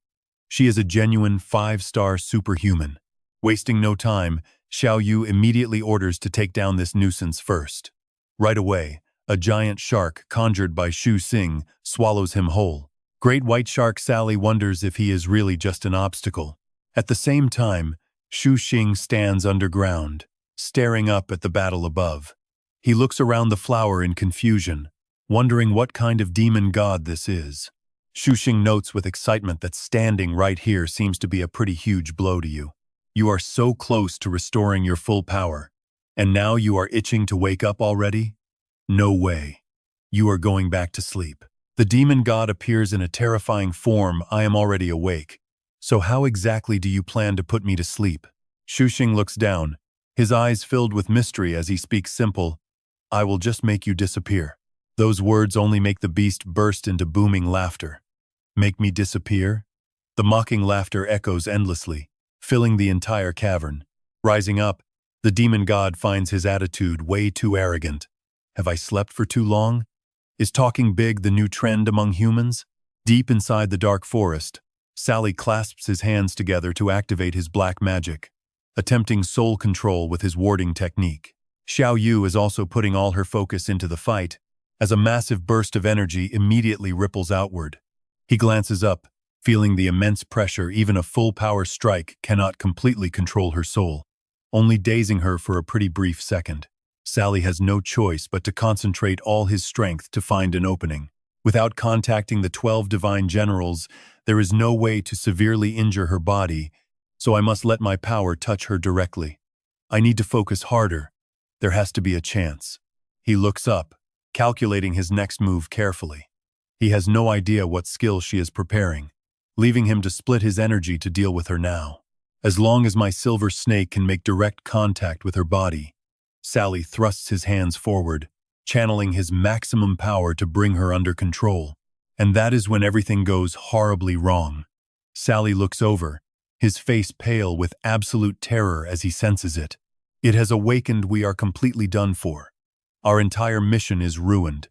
Speaker 1: She is a genuine 5-star superhuman. Wasting no time, Xiao Yu immediately orders to take down this nuisance first. Right away, a giant shark conjured by Xiao Xing swallows him whole. Great white shark Sally wonders if he is really just an obstacle. At the same time, Xiao Xing stands underground, staring up at the battle above. He looks around the flower in confusion, wondering what kind of demon god this is. Xiao Xing notes with excitement that standing right here seems to be a pretty huge blow to you. You are so close to restoring your full power, and now you are itching to wake up already? No way. You are going back to sleep. The demon god appears in a terrifying form. I am already awake. So how exactly do you plan to put me to sleep? Xiao Xing looks down, his eyes filled with mystery as he speaks simple. I will just make you disappear. Those words only make the beast burst into booming laughter. Make me disappear? The mocking laughter echoes endlessly, filling the entire cavern. Rising up, the demon god finds his attitude way too arrogant. Have I slept for too long? Is talking big the new trend among humans? Deep inside the dark forest, Sally clasps his hands together to activate his black magic, attempting soul control with his warding technique. Xiao Yu is also putting all her focus into the fight, as a massive burst of energy immediately ripples outward. He glances up, feeling the immense pressure even a full-power strike cannot completely control her soul, only dazing her for a pretty brief second. Sally has no choice but to concentrate all his strength to find an opening. Without contacting the 12 divine generals, there is no way to severely injure her body, so I must let my power touch her directly. I need to focus harder. There has to be a chance. He looks up, calculating his next move carefully. He has no idea what skill she is preparing, leaving him to split his energy to deal with her now. As long as my silver snake can make direct contact with her body, Sally thrusts his hands forward, channeling his maximum power to bring her under control. And that is when everything goes horribly wrong. Sally looks over, his face pale with absolute terror as he senses it. It has awakened. We are completely done for. Our entire mission is ruined.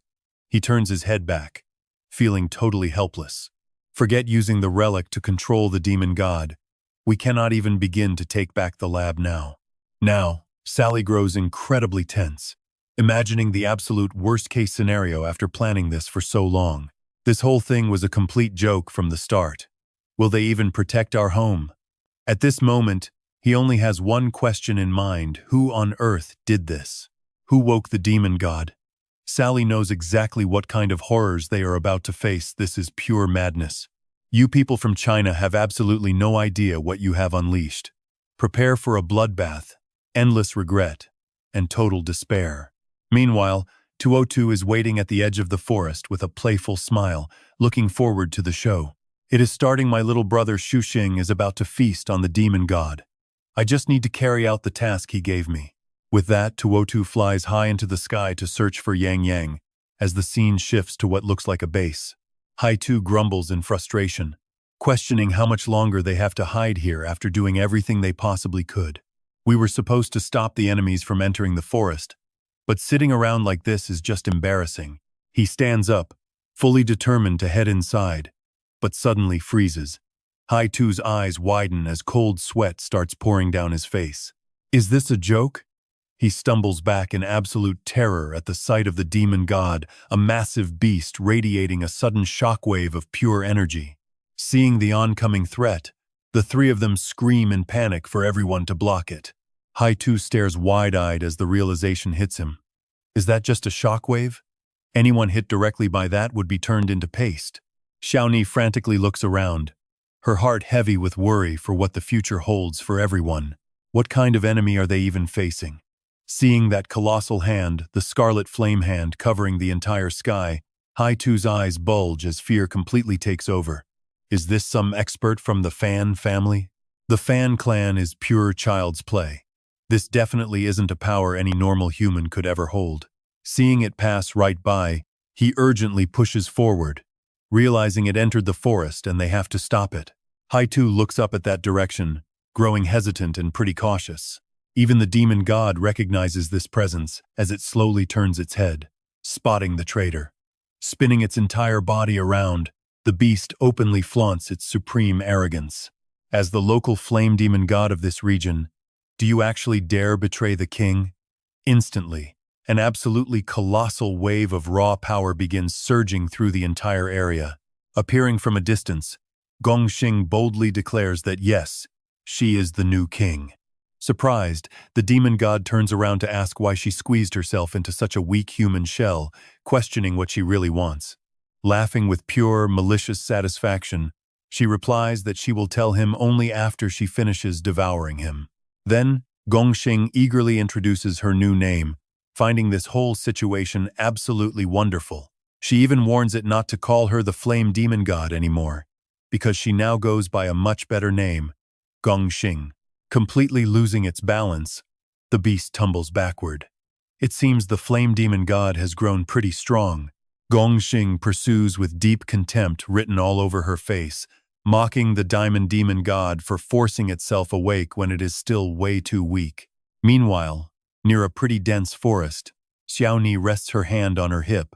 Speaker 1: He turns his head back, feeling totally helpless. Forget using the relic to control the demon god. We cannot even begin to take back the lab now. Now, Sally grows incredibly tense, imagining the absolute worst-case scenario after planning this for so long. This whole thing was a complete joke from the start. Will they even protect our home? At this moment, he only has one question in mind. Who on earth did this? Who woke the demon god? Sally knows exactly what kind of horrors they are about to face. This is pure madness. You people from China have absolutely no idea what you have unleashed. Prepare for a bloodbath, endless regret, and total despair. Meanwhile, 202 is waiting at the edge of the forest with a playful smile, looking forward to the show. It is starting. My little brother Xiao Xing is about to feast on the demon god. I just need to carry out the task he gave me. With that, 202 flies high into the sky to search for Yang Yang, as the scene shifts to what looks like a base. Hai-Tu grumbles in frustration, questioning how much longer they have to hide here after doing everything they possibly could. We were supposed to stop the enemies from entering the forest, but sitting around like this is just embarrassing. He stands up, fully determined to head inside, but suddenly freezes. Hai-Tu's eyes widen as cold sweat starts pouring down his face. Is this a joke? He stumbles back in absolute terror at the sight of the demon god, a massive beast radiating a sudden shockwave of pure energy. Seeing the oncoming threat, the three of them scream in panic for everyone to block it. Hai-Tu stares wide-eyed as the realization hits him. Is that just a shockwave? Anyone hit directly by that would be turned into paste. Xiaoni frantically looks around, her heart heavy with worry for what the future holds for everyone. What kind of enemy are they even facing? Seeing that colossal hand, the scarlet flame hand covering the entire sky, Hai-Tu's eyes bulge as fear completely takes over. Is this some expert from the Fan family? The Fan clan is pure child's play. This definitely isn't a power any normal human could ever hold. Seeing it pass right by, he urgently pushes forward, realizing it entered the forest and they have to stop it. Hai-Tu looks up at that direction, growing hesitant and pretty cautious. Even the demon god recognizes this presence as it slowly turns its head, spotting the traitor. Spinning its entire body around, the beast openly flaunts its supreme arrogance. As the local flame demon god of this region, do you actually dare betray the king? Instantly, an absolutely colossal wave of raw power begins surging through the entire area. Appearing from a distance, Gongxing boldly declares that yes, she is the new king. Surprised, the demon god turns around to ask why she squeezed herself into such a weak human shell, questioning what she really wants. Laughing with pure, malicious satisfaction, she replies that she will tell him only after she finishes devouring him. Then, Gongxing eagerly introduces her new name, finding this whole situation absolutely wonderful. She even warns it not to call her the flame demon god anymore, because she now goes by a much better name, Gongxing. Completely losing its balance, the beast tumbles backward. It seems the flame demon god has grown pretty strong. Gongxing pursues with deep contempt written all over her face, mocking the diamond demon god for forcing itself awake when it is still way too weak. Meanwhile, near a pretty dense forest, Xiaoni rests her hand on her hip,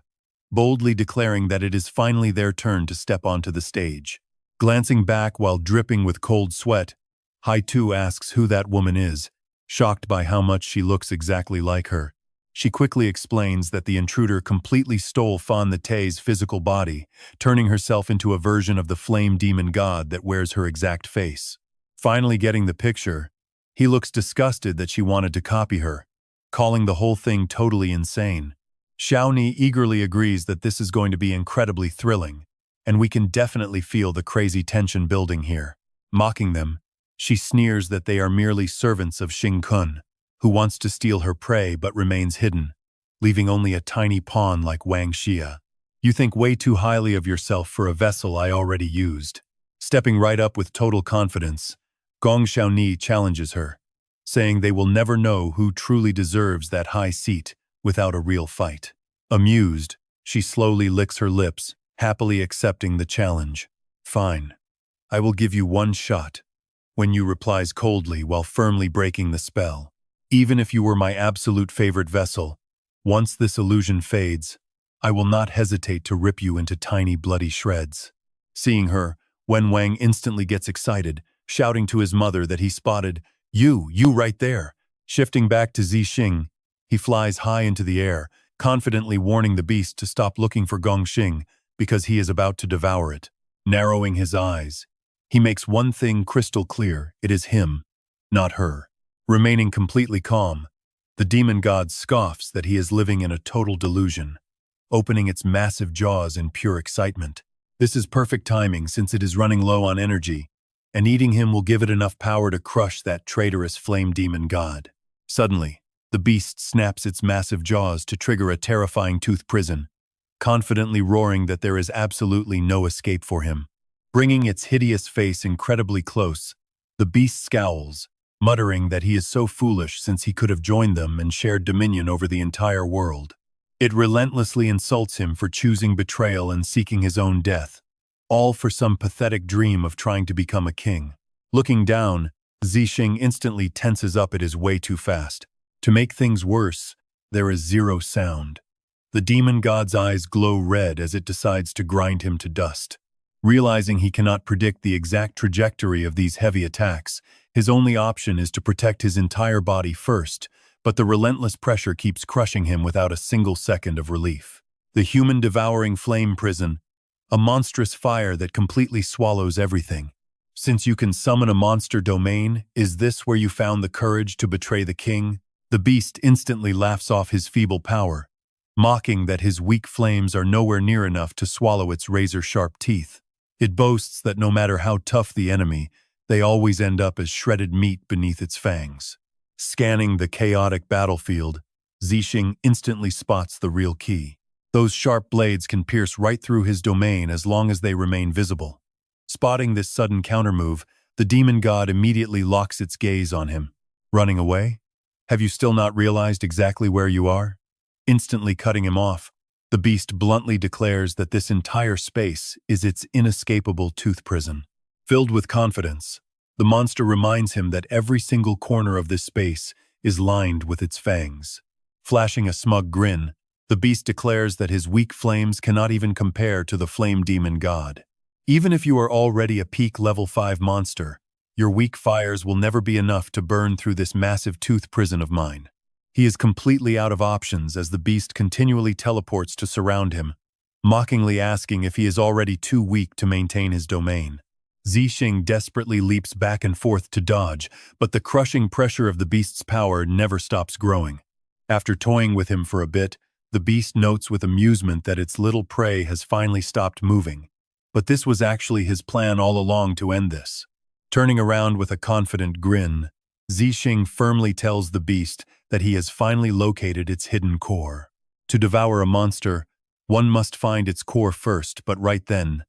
Speaker 1: boldly declaring that it is finally their turn to step onto the stage. Glancing back while dripping with cold sweat, Hai-Tu asks who that woman is, shocked by how much she looks exactly like her. She quickly explains that the intruder completely stole Fan Nitei's physical body, turning herself into a version of the flame demon god that wears her exact face. Finally getting the picture, he looks disgusted that she wanted to copy her, calling the whole thing totally insane. Xiaoni eagerly agrees that this is going to be incredibly thrilling, and we can definitely feel the crazy tension building here. Mocking them, she sneers that they are merely servants of Xing Kun, who wants to steal her prey but remains hidden, leaving only a tiny pawn like Wang Xia. You think way too highly of yourself for a vessel I already used. Stepping right up with total confidence, Gong Xiaoni challenges her, saying they will never know who truly deserves that high seat without a real fight. Amused, she slowly licks her lips, happily accepting the challenge. Fine. I will give you one shot. Wen Yu replies coldly while firmly breaking the spell. Even if you were my absolute favorite vessel, once this illusion fades, I will not hesitate to rip you into tiny bloody shreds. Seeing her, Wen Wang instantly gets excited, shouting to his mother that he spotted, You right there. Shifting back to Xing, he flies high into the air, confidently warning the beast to stop looking for Gongxing because he is about to devour it. Narrowing his eyes, he makes one thing crystal clear: it is him, not her. Remaining completely calm, the demon god scoffs that he is living in a total delusion, opening its massive jaws in pure excitement. This is perfect timing since it is running low on energy, and eating him will give it enough power to crush that traitorous flame demon god. Suddenly, the beast snaps its massive jaws to trigger a terrifying tooth prison, confidently roaring that there is absolutely no escape for him. Bringing its hideous face incredibly close, the beast scowls, muttering that he is so foolish since he could have joined them and shared dominion over the entire world. It relentlessly insults him for choosing betrayal and seeking his own death, all for some pathetic dream of trying to become a king. Looking down, Xing instantly tenses up. It is way too fast. To make things worse, there is zero sound. The demon god's eyes glow red as it decides to grind him to dust. Realizing he cannot predict the exact trajectory of these heavy attacks, his only option is to protect his entire body first, but the relentless pressure keeps crushing him without a single second of relief. The human-devouring flame prison, a monstrous fire that completely swallows everything. Since you can summon a monster domain, is this where you found the courage to betray the king? The beast instantly laughs off his feeble power, mocking that his weak flames are nowhere near enough to swallow its razor-sharp teeth. It boasts that no matter how tough the enemy, they always end up as shredded meat beneath its fangs. Scanning the chaotic battlefield, Xing instantly spots the real key. Those sharp blades can pierce right through his domain as long as they remain visible. Spotting this sudden countermove, the demon god immediately locks its gaze on him. Running away? Have you still not realized exactly where you are? Instantly cutting him off, the beast bluntly declares that this entire space is its inescapable tooth prison. Filled with confidence, the monster reminds him that every single corner of this space is lined with its fangs. Flashing a smug grin, the beast declares that his weak flames cannot even compare to the flame demon god. Even if you are already a peak level 5 monster, your weak fires will never be enough to burn through this massive tooth prison of mine. He is completely out of options as the beast continually teleports to surround him, mockingly asking if he is already too weak to maintain his domain. Xing desperately leaps back and forth to dodge, but the crushing pressure of the beast's power never stops growing. After toying with him for a bit, the beast notes with amusement that its little prey has finally stopped moving. But this was actually his plan all along to end this. Turning around with a confident grin, Xing firmly tells the beast that he has finally located its hidden core. To devour a monster, one must find its core first, but right then,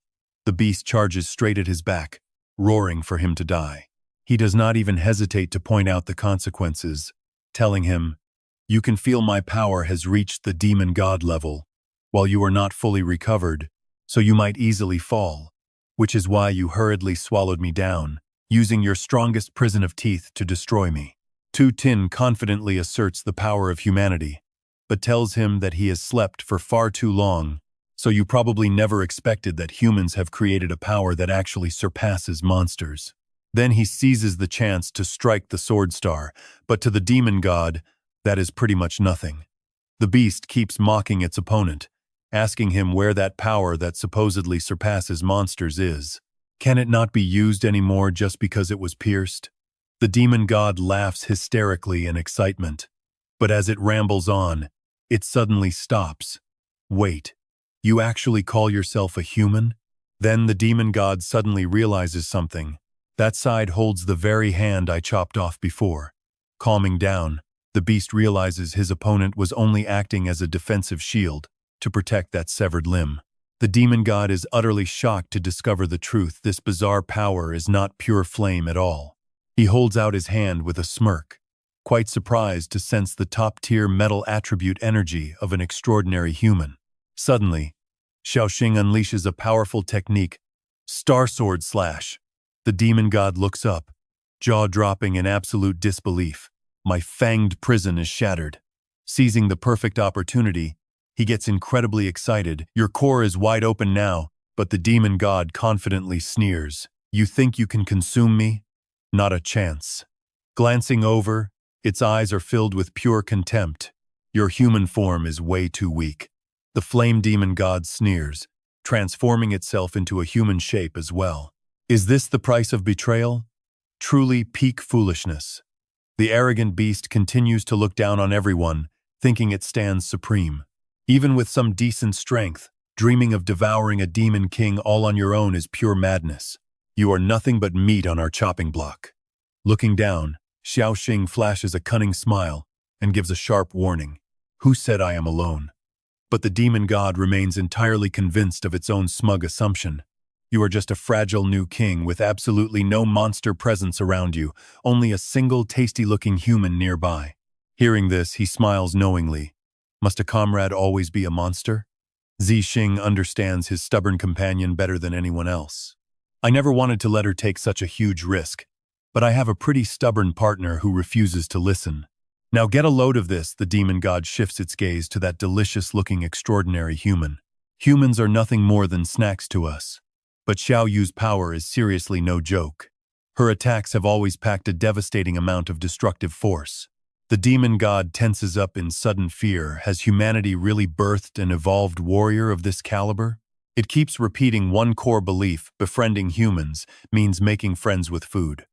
Speaker 1: the beast charges straight at his back, roaring for him to die. He does not even hesitate to point out the consequences, telling him, "You can feel my power has reached the demon god level, while you are not fully recovered, so you might easily fall, which is why you hurriedly swallowed me down, using your strongest prison of teeth to destroy me." Tu Tin confidently asserts the power of humanity, but tells him that he has slept for far too long, so you probably never expected that humans have created a power that actually surpasses monsters. Then he seizes the chance to strike the sword star, but to the demon god, that is pretty much nothing. The beast keeps mocking its opponent, asking him where that power that supposedly surpasses monsters is. Can it not be used anymore just because it was pierced? The demon god laughs hysterically in excitement, but as it rambles on, it suddenly stops. Wait, you actually call yourself a human? Then the demon god suddenly realizes something. That side holds the very hand I chopped off before. Calming down, the beast realizes his opponent was only acting as a defensive shield to protect that severed limb. The demon god is utterly shocked to discover the truth. This bizarre power is not pure flame at all. He holds out his hand with a smirk, quite surprised to sense the top-tier metal attribute energy of an extraordinary human. Suddenly, Xiao Xing unleashes a powerful technique, Star Sword Slash. The demon god looks up, jaw-dropping in absolute disbelief. My fanged prison is shattered. Seizing the perfect opportunity, he gets incredibly excited. Your core is wide open now, but the demon god confidently sneers. You think you can consume me? Not a chance. Glancing over, its eyes are filled with pure contempt. Your human form is way too weak. The flame demon god sneers, transforming itself into a human shape as well. Is this the price of betrayal? Truly peak foolishness. The arrogant beast continues to look down on everyone, thinking it stands supreme. Even with some decent strength, dreaming of devouring a demon king all on your own is pure madness. You are nothing but meat on our chopping block. Looking down, Xiao Xing flashes a cunning smile and gives a sharp warning. Who said I am alone? But the demon god remains entirely convinced of its own smug assumption. You are just a fragile new king with absolutely no monster presence around you, only a single tasty-looking human nearby. Hearing this, he smiles knowingly. Must a comrade always be a monster? Xing understands his stubborn companion better than anyone else. I never wanted to let her take such a huge risk, but I have a pretty stubborn partner who refuses to listen. Now get a load of this. The demon god shifts its gaze to that delicious-looking extraordinary human. Humans are nothing more than snacks to us. But Xiao Yu's power is seriously no joke. Her attacks have always packed a devastating amount of destructive force. The demon god tenses up in sudden fear. Has humanity really birthed an evolved warrior of this caliber? It keeps repeating one core belief: befriending humans means making friends with food.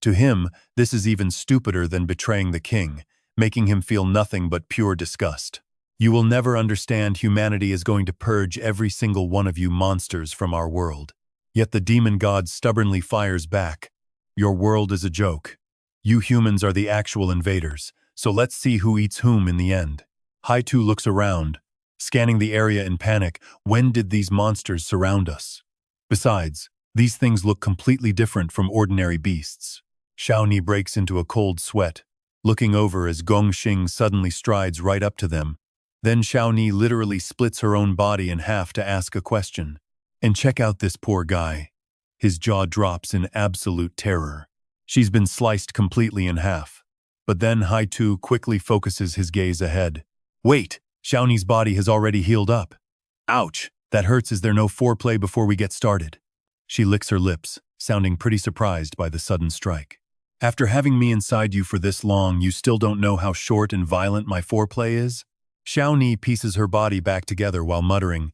Speaker 1: To him, this is even stupider than betraying the king, making him feel nothing but pure disgust. You will never understand. Humanity is going to purge every single one of you monsters from our world. Yet the demon god stubbornly fires back. Your world is a joke. You humans are the actual invaders, so let's see who eats whom in the end. Haitu looks around, scanning the area in panic. When did these monsters surround us? Besides, these things look completely different from ordinary beasts. Xiaoni breaks into a cold sweat, looking over as Gongxing suddenly strides right up to them. Then Xiaoni literally splits her own body in half to ask a question. And check out this poor guy. His jaw drops in absolute terror. She's been sliced completely in half. But then Haitu quickly focuses his gaze ahead. Wait, Xiaoni's body has already healed up. Ouch, that hurts. Is there no foreplay before we get started? She licks her lips, sounding pretty surprised by the sudden strike. After having me inside you for this long, you still don't know how short and violent my foreplay is? Xiaoni pieces her body back together while muttering,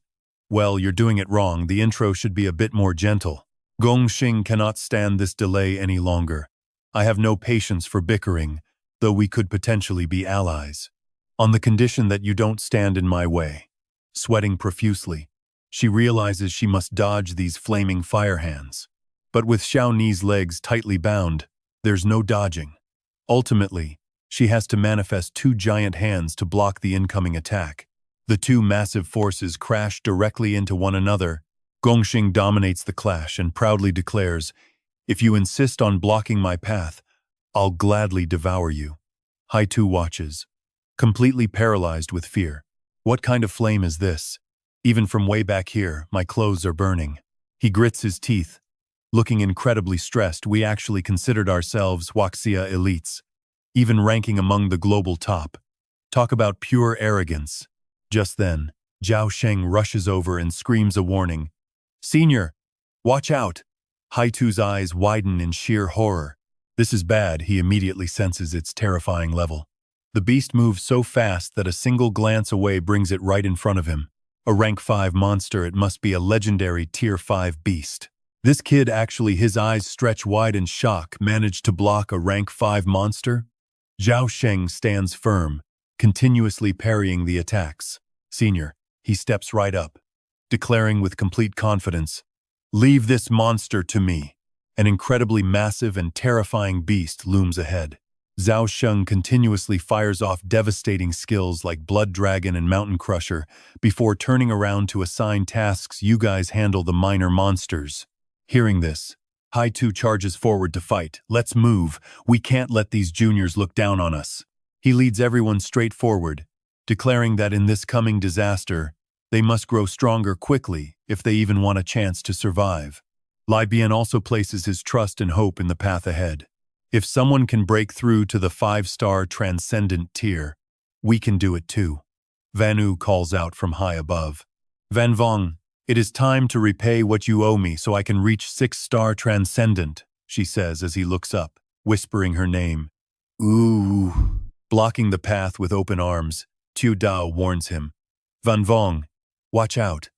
Speaker 1: well, you're doing it wrong. The intro should be a bit more gentle. Gongxing cannot stand this delay any longer. I have no patience for bickering, though we could potentially be allies. On the condition that you don't stand in my way. Sweating profusely, she realizes she must dodge these flaming fire hands. But with Xiaoni's legs tightly bound, there's no dodging. Ultimately, she has to manifest two giant hands to block the incoming attack. The two massive forces crash directly into one another. Gongxing dominates the clash and proudly declares, if you insist on blocking my path, I'll gladly devour you. Haitu watches, completely paralyzed with fear. What kind of flame is this? Even from way back here, my clothes are burning. He grits his teeth. Looking incredibly stressed, we actually considered ourselves Huaxia elites, even ranking among the global top. Talk about pure arrogance. Just then, Xiao Xing rushes over and screams a warning. Senior, watch out! Haitu's eyes widen in sheer horror. This is bad. He immediately senses its terrifying level. The beast moves so fast that a single glance away brings it right in front of him. A rank 5 monster, it must be a legendary tier 5 beast. This kid actually, his eyes stretch wide in shock, managed to block a rank 5 monster? Xiao Xing stands firm, continuously parrying the attacks. Senior, he steps right up, declaring with complete confidence, leave this monster to me. An incredibly massive and terrifying beast looms ahead. Xiao Xing continuously fires off devastating skills like Blood Dragon and Mountain Crusher before turning around to assign tasks. You guys handle the minor monsters. Hearing this, Haitu charges forward to fight. Let's move. We can't let these juniors look down on us. He leads everyone straight forward, declaring that in this coming disaster, they must grow stronger quickly if they even want a chance to survive. Lai Bian also places his trust and hope in the path ahead. If someone can break through to the 5-star transcendent tier, we can do it too. Vanu calls out from high above. Van Vong, it is time to repay what you owe me so I can reach 6-star transcendent, she says as he looks up, whispering her name. Ooh. Blocking the path with open arms, Tu Dao warns him. Van Vong, watch out.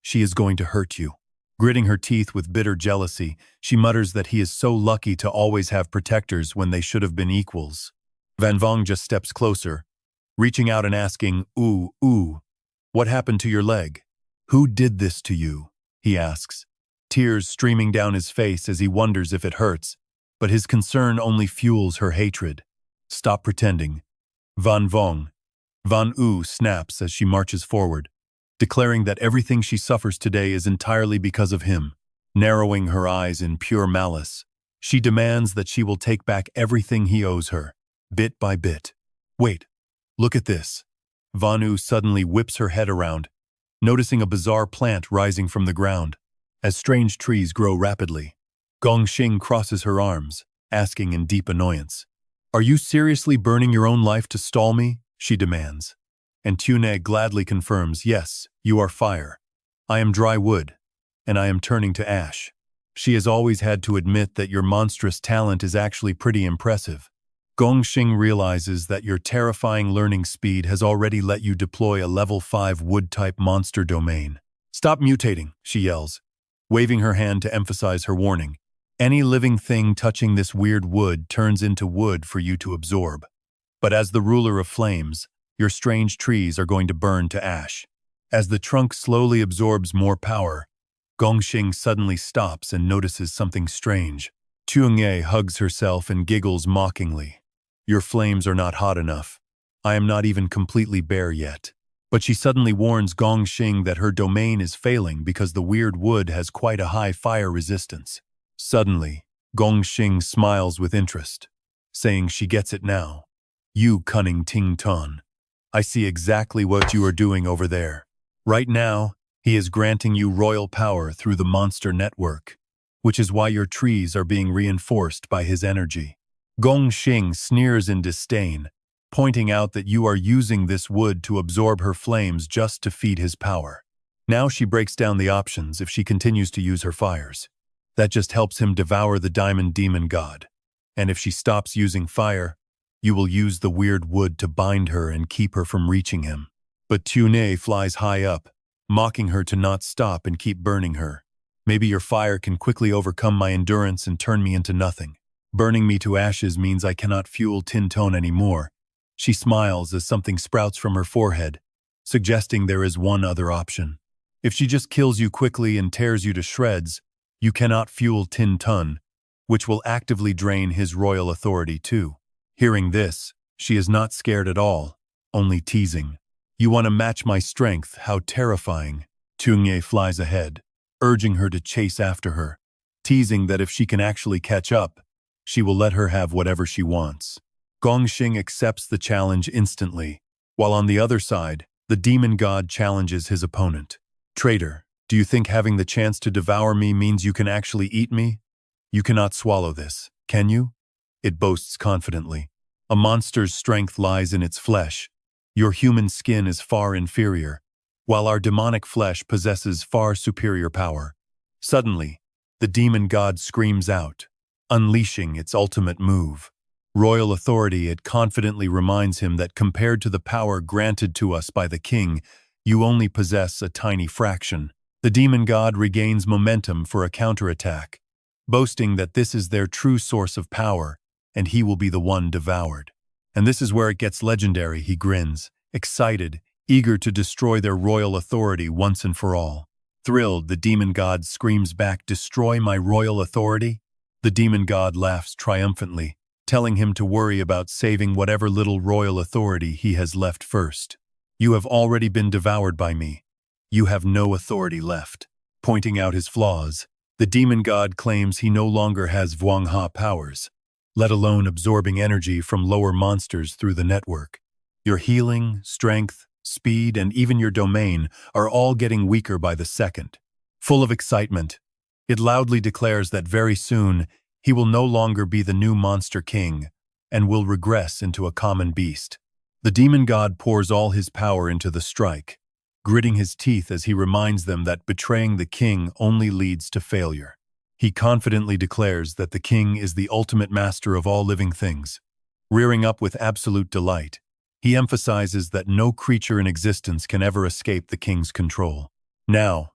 Speaker 1: She is going to hurt you. Gritting her teeth with bitter jealousy, she mutters that he is so lucky to always have protectors when they should have been equals. Van Vong just steps closer, reaching out and asking, Ooh, what happened to your leg? Who did this to you? He asks, tears streaming down his face as he wonders if it hurts, but his concern only fuels her hatred. Stop pretending. Van Vong. Van U snaps as she marches forward, declaring that everything she suffers today is entirely because of him. Narrowing her eyes in pure malice, she demands that she will take back everything he owes her, bit by bit. Wait, look at this. Vanu suddenly whips her head around, noticing a bizarre plant rising from the ground. As strange trees grow rapidly, Gongxing crosses her arms, asking in deep annoyance, are you seriously burning your own life to stall me? She demands. And Tune gladly confirms, yes, you are fire. I am dry wood, and I am turning to ash. She has always had to admit that your monstrous talent is actually pretty impressive. Gongxing realizes that your terrifying learning speed has already let you deploy a level 5 wood-type monster domain. Stop mutating, she yells, waving her hand to emphasize her warning. Any living thing touching this weird wood turns into wood for you to absorb. But as the ruler of flames, your strange trees are going to burn to ash. As the trunk slowly absorbs more power, Gongxing suddenly stops and notices something strange. Chunye hugs herself and giggles mockingly. Your flames are not hot enough. I am not even completely bare yet. But she suddenly warns Gong Xing that her domain is failing because the weird wood has quite a high fire resistance. Suddenly, Gong Xing smiles with interest, saying she gets it now. You cunning Ting Ton. I see exactly what you are doing over there. Right now, he is granting you royal power through the monster network, which is why your trees are being reinforced by his energy. Gong Xing sneers in disdain, pointing out that you are using this wood to absorb her flames just to feed his power. Now she breaks down the options if she continues to use her fires. That just helps him devour the diamond demon god. And if she stops using fire, you will use the weird wood to bind her and keep her from reaching him. But Tune flies high up, mocking her to not stop and keep burning her. Maybe your fire can quickly overcome my endurance and turn me into nothing. Burning me to ashes means I cannot fuel Tin Tone anymore. She smiles as something sprouts from her forehead, suggesting there is one other option. If she just kills you quickly and tears you to shreds, you cannot fuel Tin Tun, which will actively drain his royal authority too. Hearing this, she is not scared at all, only teasing. You want to match my strength, how terrifying. Chunye flies ahead, urging her to chase after her, teasing that if she can actually catch up, she will let her have whatever she wants. Gong Xing accepts the challenge instantly, while on the other side, the demon god challenges his opponent. Traitor, do you think having the chance to devour me means you can actually eat me? You cannot swallow this, can you? It boasts confidently. A monster's strength lies in its flesh. Your human skin is far inferior, while our demonic flesh possesses far superior power. Suddenly, the demon god screams out, unleashing its ultimate move. Royal authority, it confidently reminds him that compared to the power granted to us by the king, you only possess a tiny fraction. The demon god regains momentum for a counterattack, boasting that this is their true source of power, and he will be the one devoured. And this is where it gets legendary, he grins, excited, eager to destroy their royal authority once and for all. Thrilled, the demon god screams back, "Destroy my royal authority?" The demon god laughs triumphantly, telling him to worry about saving whatever little royal authority he has left first. You have already been devoured by me. You have no authority left. Pointing out his flaws, the demon god claims he no longer has Vuangha powers, let alone absorbing energy from lower monsters through the network. Your healing, strength, speed, and even your domain are all getting weaker by the second. Full of excitement, it loudly declares that very soon he will no longer be the new monster king and will regress into a common beast. The demon god pours all his power into the strike, gritting his teeth as he reminds them that betraying the king only leads to failure. He confidently declares that the king is the ultimate master of all living things. Rearing up with absolute delight, he emphasizes that no creature in existence can ever escape the king's control. Now,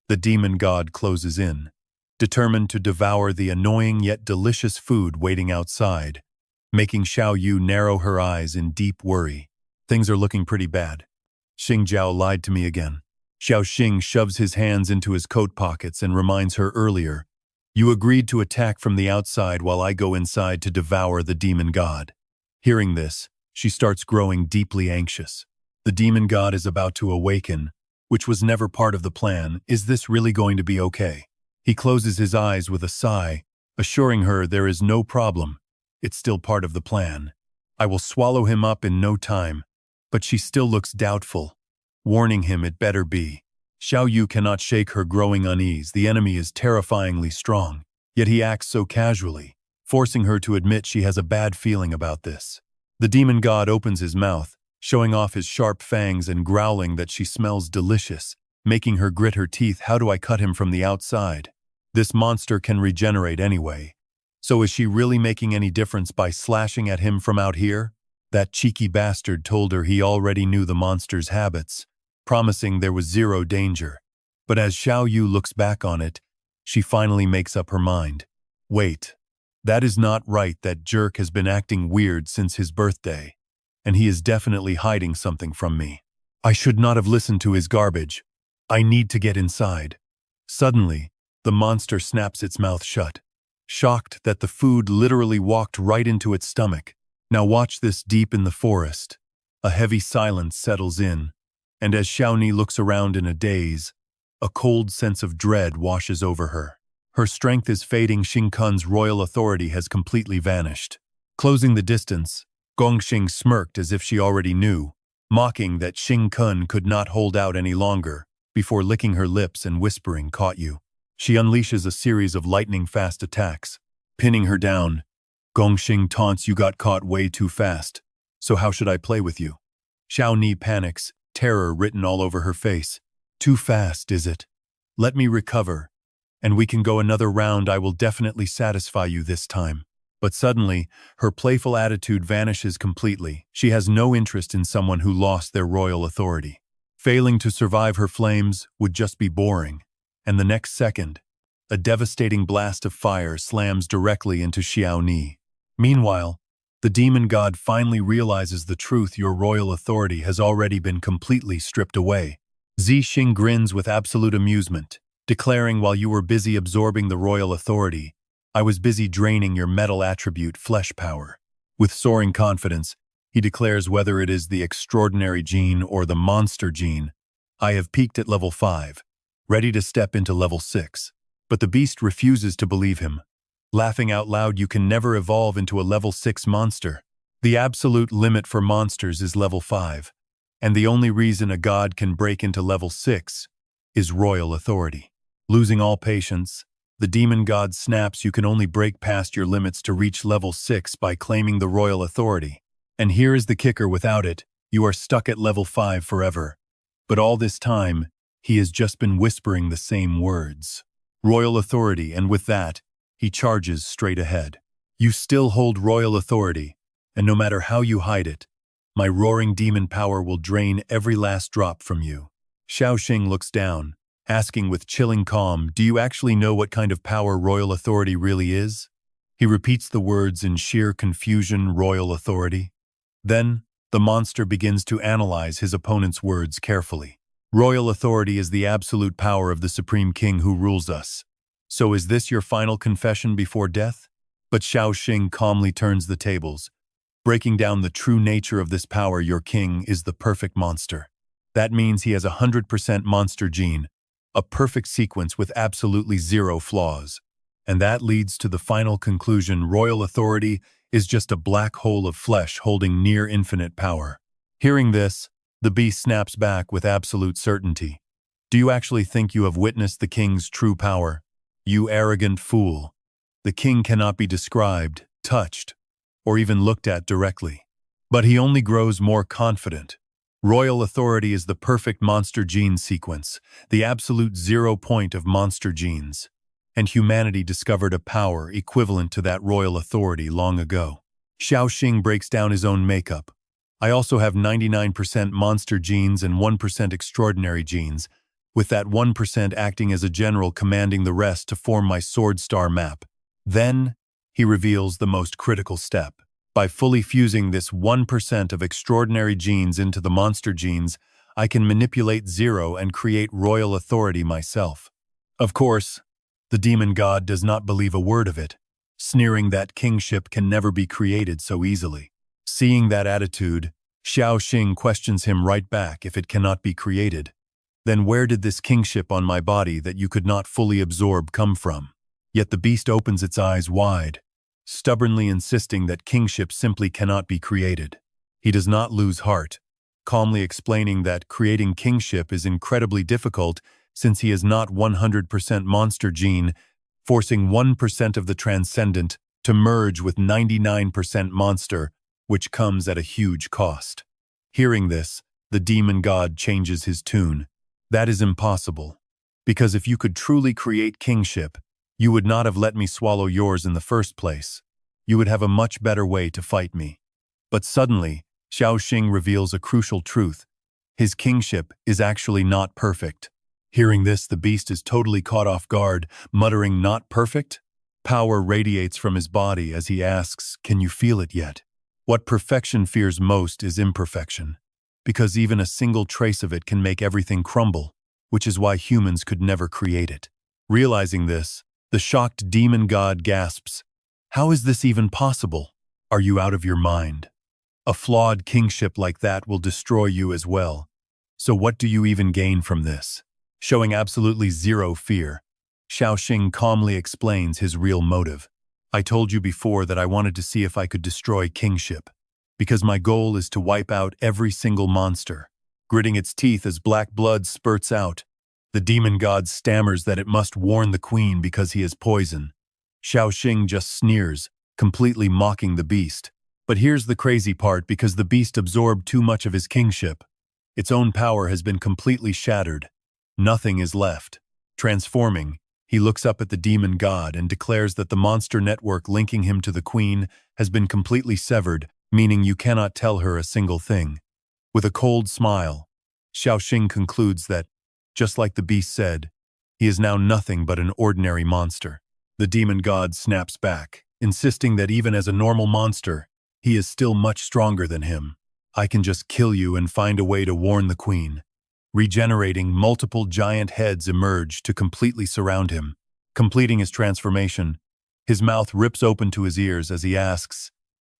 Speaker 1: the demon god closes in, determined to devour the annoying yet delicious food waiting outside, making Xiao Yu narrow her eyes in deep worry. Things are looking pretty bad. Xing Jiao lied to me again. Xiao Xing shoves his hands into his coat pockets and reminds her earlier, "You agreed to attack from the outside while I go inside to devour the demon god." Hearing this, she starts growing deeply anxious. The demon god is about to awaken, which was never part of the plan. Is this really going to be okay? He closes his eyes with a sigh, assuring her there is no problem. It's still part of the plan. I will swallow him up in no time. But she still looks doubtful, warning him it better be. Xiao Yu cannot shake her growing unease. The enemy is terrifyingly strong, yet he acts so casually, forcing her to admit she has a bad feeling about this. The demon god opens his mouth, showing off his sharp fangs and growling that she smells delicious, making her grit her teeth. How do I cut him from the outside? This monster can regenerate anyway. So is she really making any difference by slashing at him from out here? That cheeky bastard told her he already knew the monster's habits, promising there was zero danger. But as Xiao Yu looks back on it, she finally makes up her mind. Wait, that is not right. That jerk has been acting weird since his birthday, and he is definitely hiding something from me. I should not have listened to his garbage. I need to get inside. Suddenly, the monster snaps its mouth shut, shocked that the food literally walked right into its stomach. Now watch this deep in the forest. A heavy silence settles in, and as Xiaoni looks around in a daze, a cold sense of dread washes over her. Her strength is fading. Xing Kun's royal authority has completely vanished. Closing the distance, Gongxing smirked as if she already knew, mocking that Xing Kun could not hold out any longer, before licking her lips and whispering, "Caught you." She unleashes a series of lightning-fast attacks, pinning her down. Gongxing taunts, "You got caught way too fast, so how should I play with you?" Xiaoni panics, terror written all over her face. "Too fast, is it? Let me recover, and we can go another round. I will definitely satisfy you this time." But suddenly, her playful attitude vanishes completely. She has no interest in someone who lost their royal authority. Failing to survive her flames would just be boring. And the next second, a devastating blast of fire slams directly into Xiaoni. Meanwhile, the demon god finally realizes the truth. Your royal authority has already been completely stripped away. Xing grins with absolute amusement, declaring, "While you were busy absorbing the royal authority, I was busy draining your metal attribute, flesh power." With soaring confidence, he declares, "Whether it is the extraordinary gene or the monster gene, I have peaked at level 5, ready to step into level 6. But the beast refuses to believe him, laughing out loud, "You can never evolve into a level 6 monster. The absolute limit for monsters is level 5, and the only reason a god can break into level 6 is royal authority." Losing all patience, the demon god snaps, "You can only break past your limits to reach level 6 by claiming the royal authority. And here is the kicker, without it, you are stuck at level 5 forever." But all this time, he has just been whispering the same words. Royal authority, and with that, he charges straight ahead. "You still hold royal authority, and no matter how you hide it, my roaring demon power will drain every last drop from you." Xiao Xing looks down, asking with chilling calm, "Do you actually know what kind of power royal authority really is?" He repeats the words in sheer confusion, "Royal authority." Then, the monster begins to analyze his opponent's words carefully. "Royal authority is the absolute power of the Supreme King who rules us. So is this your final confession before death?" But Xiao Xing calmly turns the tables, breaking down the true nature of this power. "Your king is the perfect monster. That means he has 100% monster gene, a perfect sequence with absolutely zero flaws. And that leads to the final conclusion: royal authority is just a black hole of flesh holding near infinite power." Hearing this, the beast snaps back with absolute certainty. "Do you actually think you have witnessed the king's true power? You arrogant fool. The king cannot be described, touched, or even looked at directly. But he only grows more confident. Royal authority is the perfect monster gene sequence, the absolute 0 point of monster genes. And humanity discovered a power equivalent to that royal authority long ago." Xiao Xing breaks down his own makeup. "I also have 99% monster genes and 1% extraordinary genes, with that 1% acting as a general commanding the rest to form my sword star map." Then, he reveals the most critical step. "By fully fusing this 1% of extraordinary genes into the monster genes, I can manipulate 0 and create royal authority myself." Of course, the demon god does not believe a word of it, sneering that kingship can never be created so easily. Seeing that attitude, Xiao Xing questions him right back, "If it cannot be created, then where did this kingship on my body that you could not fully absorb come from?" Yet the beast opens its eyes wide, stubbornly insisting that kingship simply cannot be created. He does not lose heart, calmly explaining that creating kingship is incredibly difficult since he is not 100% monster gene, forcing 1% of the transcendent to merge with 99% monster, which comes at a huge cost. Hearing this, the demon god changes his tune. "That is impossible, because if you could truly create kingship, you would not have let me swallow yours in the first place. You would have a much better way to fight me." But suddenly, Xiao Xing reveals a crucial truth. His kingship is actually not perfect. Hearing this, the beast is totally caught off guard, muttering, "Not perfect?" Power radiates from his body as he asks, "Can you feel it yet?" What perfection fears most is imperfection, because even a single trace of it can make everything crumble, which is why humans could never create it. Realizing this, The shocked demon god gasps, "How is this even possible? Are you out of your mind? A flawed kingship like that will destroy you as well. So what do you even gain from this?" Showing absolutely zero fear, Xiao Xing calmly explains his real motive. "I told you before that I wanted to see if I could destroy kingship, because my goal is to wipe out every single monster." Gritting its teeth as black blood spurts out, the demon god stammers that it must warn the queen because he is poison. Xiao Xing just sneers, completely mocking the beast. But here's the crazy part: because the beast absorbed too much of his kingship, its own power has been completely shattered. Nothing is left. Transforming, he looks up at the demon god and declares that the monster network linking him to the queen has been completely severed, meaning you cannot tell her a single thing. With a cold smile, Xiao Xing concludes that, just like the beast said, he is now nothing but an ordinary monster. The demon god snaps back, insisting that even as a normal monster, he is still much stronger than him. "I can just kill you and find a way to warn the queen." Regenerating, multiple giant heads emerge to completely surround him. Completing his transformation, his mouth rips open to his ears as he asks,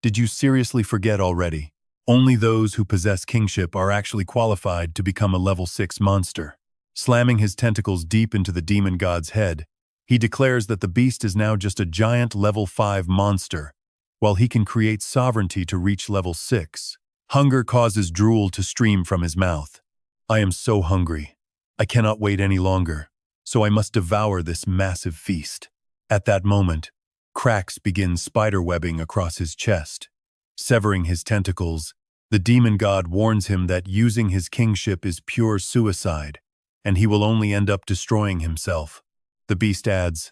Speaker 1: "Did you seriously forget already? Only those who possess kingship are actually qualified to become a level 6 monster." Slamming his tentacles deep into the demon god's head, he declares that the beast is now just a giant level 5 monster, while he can create sovereignty to reach level 6. Hunger causes drool to stream from his mouth. "I am so hungry. I cannot wait any longer, so I must devour this massive feast." At that moment, cracks begin spiderwebbing across his chest. Severing his tentacles, the demon god warns him that using his kingship is pure suicide, and he will only end up destroying himself. The beast adds,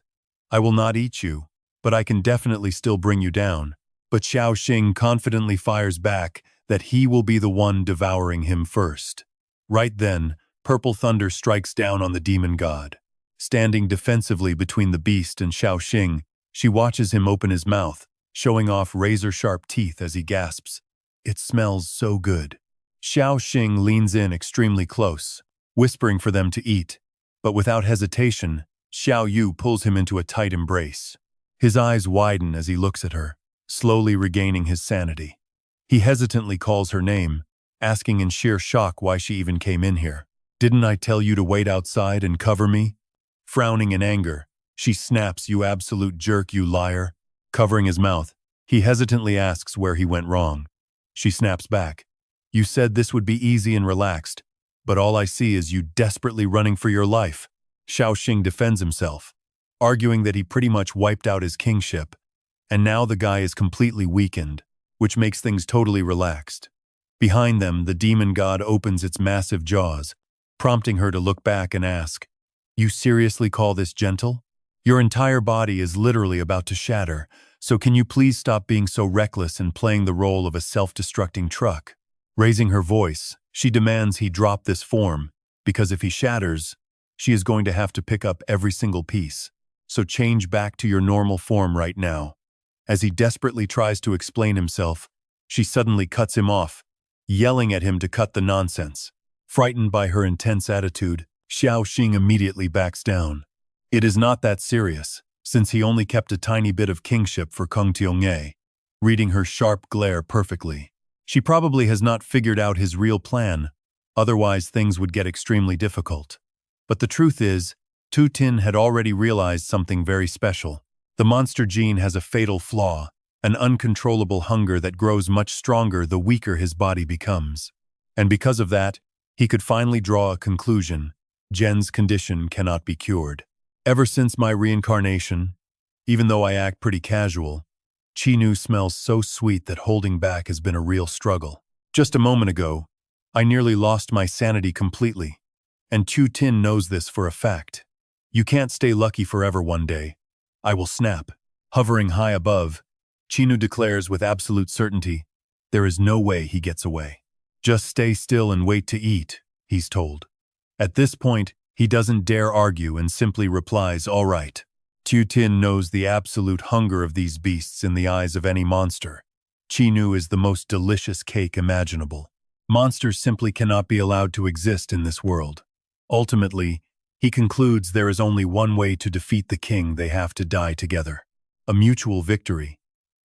Speaker 1: "I will not eat you, but I can definitely still bring you down." But Xiao Xing confidently fires back that he will be the one devouring him first. Right then, purple thunder strikes down on the demon god. Standing defensively between the beast and Xiao Xing, she watches him open his mouth, showing off razor-sharp teeth as he gasps, "It smells so good." Xiao Xing leans in extremely close, whispering for them to eat, but without hesitation, Xiao Yu pulls him into a tight embrace. His eyes widen as he looks at her, slowly regaining his sanity. He hesitantly calls her name, asking in sheer shock why she even came in here. "Didn't I tell you to wait outside and cover me?" Frowning in anger, she snaps, "You absolute jerk, you liar." Covering his mouth, he hesitantly asks where he went wrong. She snaps back, "You said this would be easy and relaxed, but all I see is you desperately running for your life." Xiao Xing defends himself, arguing that he pretty much wiped out his kingship, and now the guy is completely weakened, which makes things totally relaxed. Behind them, the demon god opens its massive jaws, prompting her to look back and ask, "You seriously call this gentle? Your entire body is literally about to shatter, so can you please stop being so reckless and playing the role of a self-destructing truck?" Raising her voice, she demands he drop this form, because if he shatters, she is going to have to pick up every single piece. So change back to your normal form right now. As he desperately tries to explain himself, she suddenly cuts him off, yelling at him to cut the nonsense. Frightened by her intense attitude, Xiao Xing immediately backs down. It is not that serious, since he only kept a tiny bit of kingship for Kung Tiongye, reading her sharp glare perfectly. She probably has not figured out his real plan, otherwise things would get extremely difficult. But the truth is, Tu Tin had already realized something very special. The monster gene has a fatal flaw, an uncontrollable hunger that grows much stronger the weaker his body becomes. And because of that, he could finally draw a conclusion: Jen's condition cannot be cured. Ever since my reincarnation, even though I act pretty casual, Qinu smells so sweet that holding back has been a real struggle. Just a moment ago, I nearly lost my sanity completely, and Tu Tin knows this for a fact. You can't stay lucky forever one day. I will snap. Hovering high above, Qinu declares with absolute certainty, there is no way he gets away. Just stay still and wait to eat, he's told. At this point, he doesn't dare argue and simply replies, all right. Tu Tin knows the absolute hunger of these beasts in the eyes of any monster. Qinu is the most delicious cake imaginable. Monsters simply cannot be allowed to exist in this world. Ultimately, He concludes there is only one way to defeat the king. They have to die together. A mutual victory.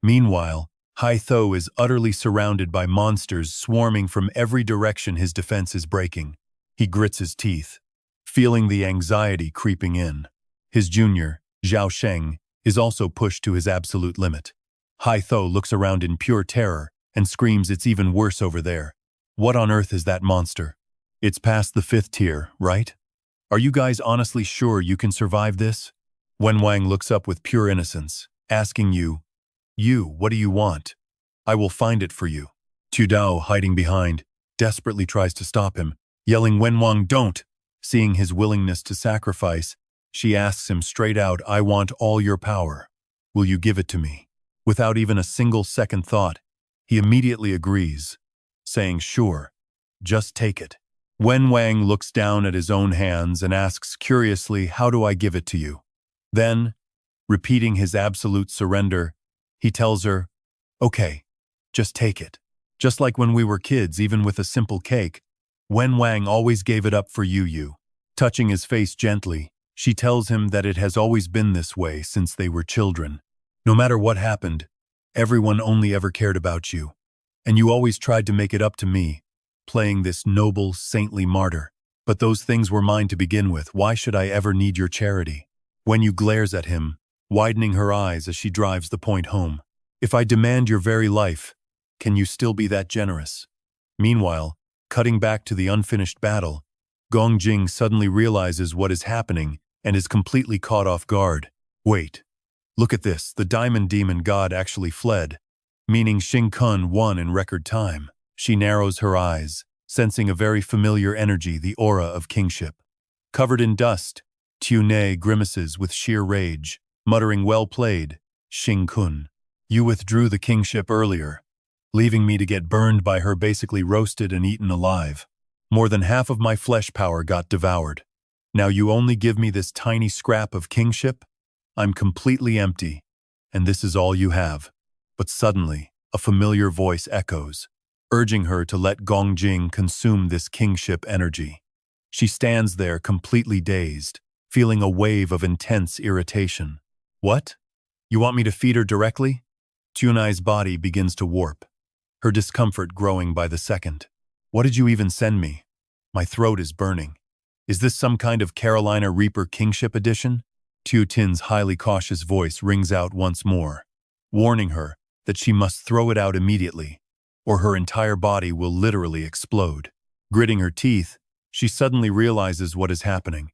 Speaker 1: Meanwhile, Hai Tho is utterly surrounded by monsters swarming from every direction. His defense is breaking. He grits his teeth, feeling the anxiety creeping in. His junior, Xiao Xing, is also pushed to his absolute limit. Hai Tho looks around in pure terror and screams, "It's even worse over there. What on earth is that monster? It's past the 5th tier, right? Are you guys honestly sure you can survive this?" Wen Wang looks up with pure innocence, asking you, what do you want? I will find it for you. Tu Dao, hiding behind, desperately tries to stop him, yelling, "Wen Wang, don't!" Seeing his willingness to sacrifice, she asks him straight out, "I want all your power. Will you give it to me?" Without even a single second thought, he immediately agrees, saying, "Sure, just take it." Wen Wang looks down at his own hands and asks curiously, "How do I give it to you?" Then, repeating his absolute surrender, he tells her, "Okay, just take it. Just like when we were kids, even with a simple cake, Wen Wang always gave it up for you." Touching his face gently, she tells him that it has always been this way since they were children. No matter what happened, everyone only ever cared about you. And you always tried to make it up to me, playing this noble, saintly martyr. But those things were mine to begin with. Why should I ever need your charity? When you glares at him, widening her eyes as she drives the point home. If I demand your very life, can you still be that generous? Meanwhile, cutting back to the unfinished battle, Gong Jing suddenly realizes what is happening and is completely caught off guard. Wait, look at this. The Diamond Demon God actually fled, meaning Xing Kun won in record time. She narrows her eyes, sensing a very familiar energy, the aura of kingship. Covered in dust, Tunei grimaces with sheer rage, muttering, "Well played, Xing Kun. You withdrew the kingship earlier, leaving me to get burned by her, basically roasted and eaten alive. More than half of my flesh power got devoured. Now you only give me this tiny scrap of kingship? I'm completely empty, and this is all you have." But suddenly, a familiar voice echoes, urging her to let Gong Jing consume this kingship energy. She stands there completely dazed, feeling a wave of intense irritation. "What? You want me to feed her directly?" Tunai's body begins to warp, her discomfort growing by the second. "What did you even send me? My throat is burning. Is this some kind of Carolina Reaper kingship edition?" Tu Tin's highly cautious voice rings out once more, warning her that she must throw it out immediately, or her entire body will literally explode. Gritting her teeth, she suddenly realizes what is happening.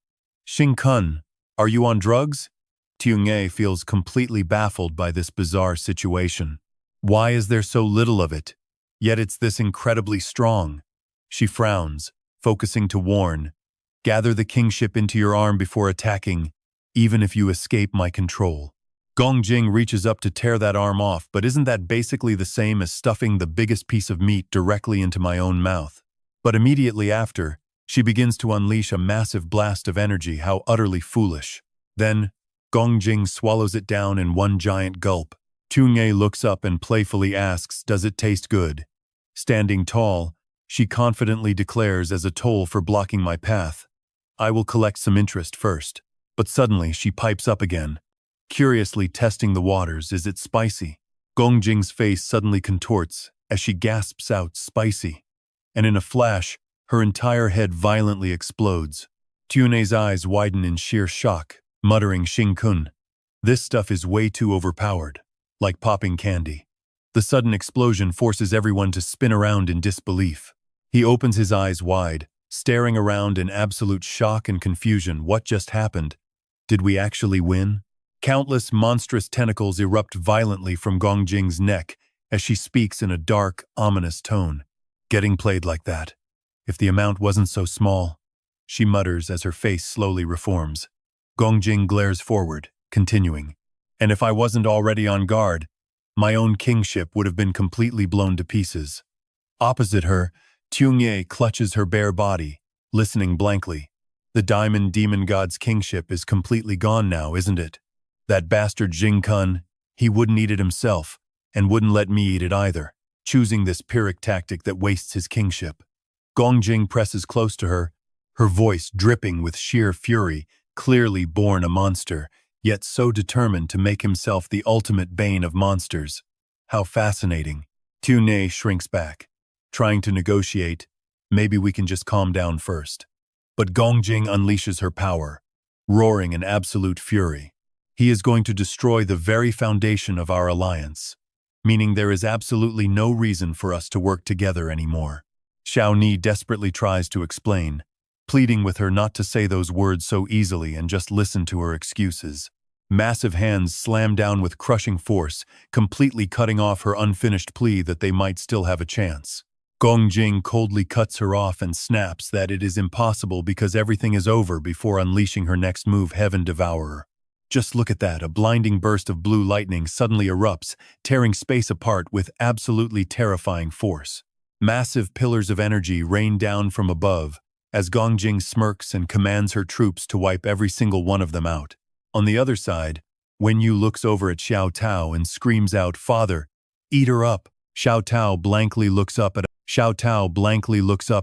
Speaker 1: "Xing Kun, are you on drugs?" Tunei feels completely baffled by this bizarre situation. Why is there so little of it? Yet it's this incredibly strong. She frowns, focusing to warn, "Gather the kingship into your arm before attacking, even if you escape my control." Gong Jing reaches up to tear that arm off, but isn't that basically the same as stuffing the biggest piece of meat directly into my own mouth? But immediately after, she begins to unleash a massive blast of energy. How utterly foolish. Then, Gong Jing swallows it down in one giant gulp. Tunei looks up and playfully asks, "Does it taste good?" Standing tall, she confidently declares, "As a toll for blocking my path, I will collect some interest first." But suddenly she pipes up again, curiously testing the waters. "Is it spicy?" Gong Jing's face suddenly contorts as she gasps out, "Spicy." And in a flash, her entire head violently explodes. Tunei's eyes widen in sheer shock, muttering, "Xing Kun, this stuff is way too overpowered, like popping candy." The sudden explosion forces everyone to spin around in disbelief. He opens his eyes wide, staring around in absolute shock and confusion. What just happened? Did we actually win? Countless monstrous tentacles erupt violently from Gong Jing's neck as she speaks in a dark, ominous tone. "Getting played like that. If the amount wasn't so small," she mutters as her face slowly reforms. Gong Jing glares forward, continuing, "And if I wasn't already on guard, my own kingship would have been completely blown to pieces." Opposite her, Tunei clutches her bare body, listening blankly. The Diamond Demon God's kingship is completely gone now, isn't it? That bastard Xing Kun, he wouldn't eat it himself, and wouldn't let me eat it either, choosing this Pyrrhic tactic that wastes his kingship. Gong Jing presses close to her, her voice dripping with sheer fury, clearly born a monster, yet so determined to make himself the ultimate bane of monsters. How fascinating. Tune shrinks back, trying to negotiate. Maybe we can just calm down first. But Gongjing unleashes her power, roaring in absolute fury. He is going to destroy the very foundation of our alliance, meaning there is absolutely no reason for us to work together anymore. Xiao Ni desperately tries to explain, pleading with her not to say those words so easily and just listen to her excuses. Massive hands slam down with crushing force, completely cutting off her unfinished plea that they might still have a chance. Gongjing coldly cuts her off and snaps that it is impossible because everything is over before unleashing her next move, Heaven Devourer. Just look at that, a blinding burst of blue lightning suddenly erupts, tearing space apart with absolutely terrifying force. Massive pillars of energy rain down from above, as Gongjing smirks and commands her troops to wipe every single one of them out. On the other side, Wenyu looks over at Xiao Tao and screams out, "Father, eat her up!" Xiao Tao blankly looks up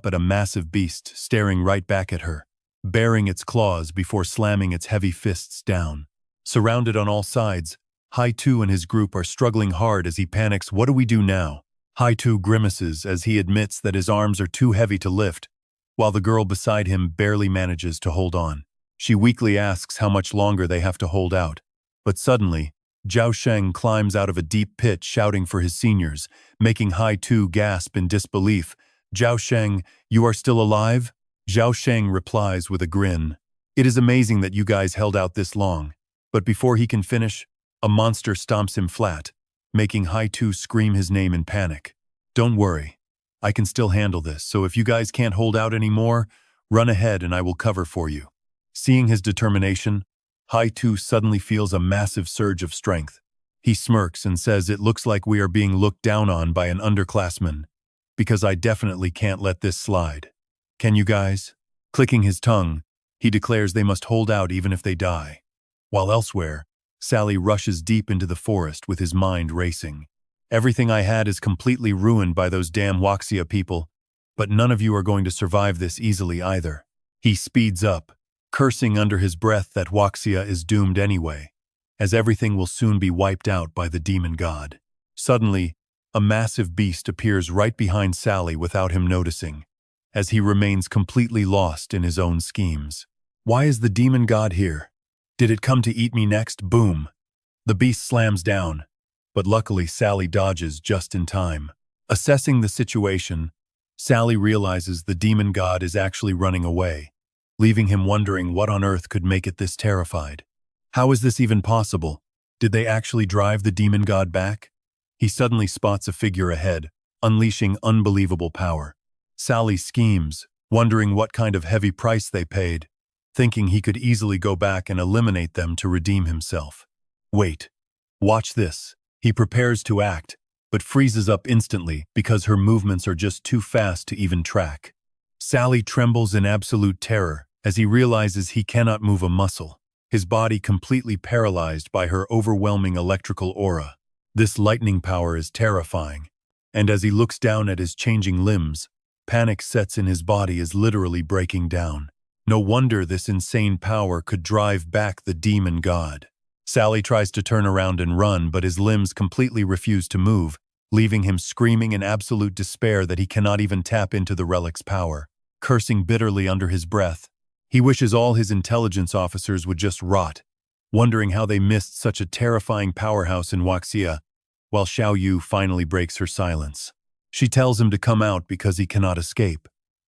Speaker 1: at a massive beast staring right back at her, baring its claws before slamming its heavy fists down. Surrounded on all sides, Hai Tu and his group are struggling hard as he panics. What do we do now? Hai Tu grimaces as he admits that his arms are too heavy to lift, while the girl beside him barely manages to hold on. She weakly asks how much longer they have to hold out. But suddenly, Xiao Xing climbs out of a deep pit shouting for his seniors, making Hai Tu gasp in disbelief. "Xiao Xing, you are still alive?" Xiao Xing replies with a grin. "It is amazing that you guys held out this long." But before he can finish, a monster stomps him flat, making Hai Tu scream his name in panic. "Don't worry, I can still handle this, so if you guys can't hold out anymore, run ahead and I will cover for you." Seeing his determination, Hai Tu suddenly feels a massive surge of strength. He smirks and says, "It looks like we are being looked down on by an underclassman, because I definitely can't let this slide. Can you guys?" Clicking his tongue, he declares they must hold out even if they die. While elsewhere, Sally rushes deep into the forest with his mind racing. "Everything I had is completely ruined by those damn Wuxia people, but none of you are going to survive this easily either." He speeds up, cursing under his breath that Wuxia is doomed anyway, as everything will soon be wiped out by the demon god. Suddenly, a massive beast appears right behind Sally without him noticing, as he remains completely lost in his own schemes. Why is the demon god here? Did it come to eat me next? Boom! The beast slams down, but luckily Sally dodges just in time. Assessing the situation, Sally realizes the demon god is actually running away, leaving him wondering what on earth could make it this terrified. How is this even possible? Did they actually drive the demon god back? He suddenly spots a figure ahead, unleashing unbelievable power. Sally schemes, wondering what kind of heavy price they paid, thinking he could easily go back and eliminate them to redeem himself. Wait. Watch this. He prepares to act, but freezes up instantly because her movements are just too fast to even track. Sally trembles in absolute terror as he realizes he cannot move a muscle, his body completely paralyzed by her overwhelming electrical aura. This lightning power is terrifying, and as he looks down at his changing limbs, panic sets in his body is literally breaking down. No wonder this insane power could drive back the demon god. Sally tries to turn around and run, but his limbs completely refuse to move, leaving him screaming in absolute despair that he cannot even tap into the relic's power. Cursing bitterly under his breath, he wishes all his intelligence officers would just rot, wondering how they missed such a terrifying powerhouse in Wuxia, while Xiao Yu finally breaks her silence. She tells him to come out because he cannot escape,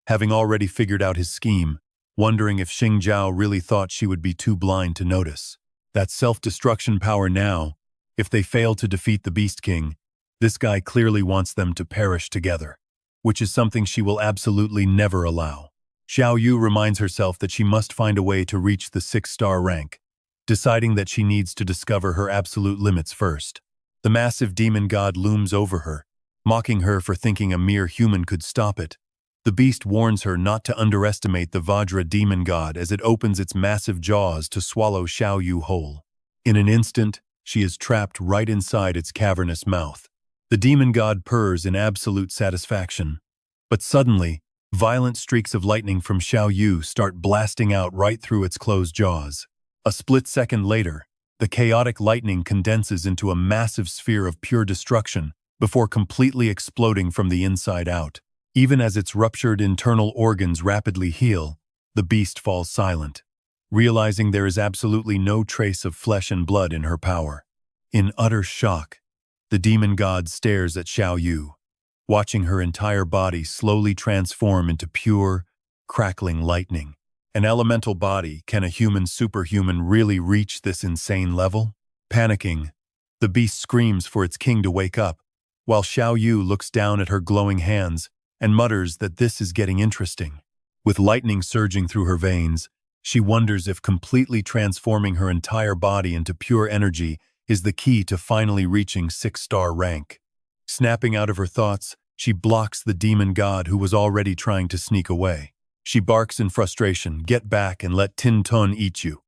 Speaker 1: having already figured out his scheme, wondering if Xing Zhao really thought she would be too blind to notice. That self-destruction power now, if they fail to defeat the Beast King, this guy clearly wants them to perish together, which is something she will absolutely never allow. Xiao Yu reminds herself that she must find a way to reach the 6-star rank, deciding that she needs to discover her absolute limits first. The massive demon god looms over her, mocking her for thinking a mere human could stop it. The beast warns her not to underestimate the Vajra demon god as it opens its massive jaws to swallow Xiao Yu whole. In an instant, she is trapped right inside its cavernous mouth. The demon god purrs in absolute satisfaction. But suddenly, Violent streaks of lightning from Xiao Yu start blasting out right through its closed jaws. A split second later, the chaotic lightning condenses into a massive sphere of pure destruction before completely exploding from the inside out. Even as its ruptured internal organs rapidly heal, the beast falls silent, realizing there is absolutely no trace of flesh and blood in her power. In utter shock, the demon god stares at Xiao Yu, watching her entire body slowly transform into pure, crackling lightning. An elemental body, can a human superhuman really reach this insane level? Panicking, the beast screams for its king to wake up, while Xiao Yu looks down at her glowing hands and mutters that this is getting interesting. With lightning surging through her veins, she wonders if completely transforming her entire body into pure energy is the key to finally reaching 6-star rank. Snapping out of her thoughts, she blocks the demon god who was already trying to sneak away. She barks in frustration, "Get back and let Tin Tun eat you."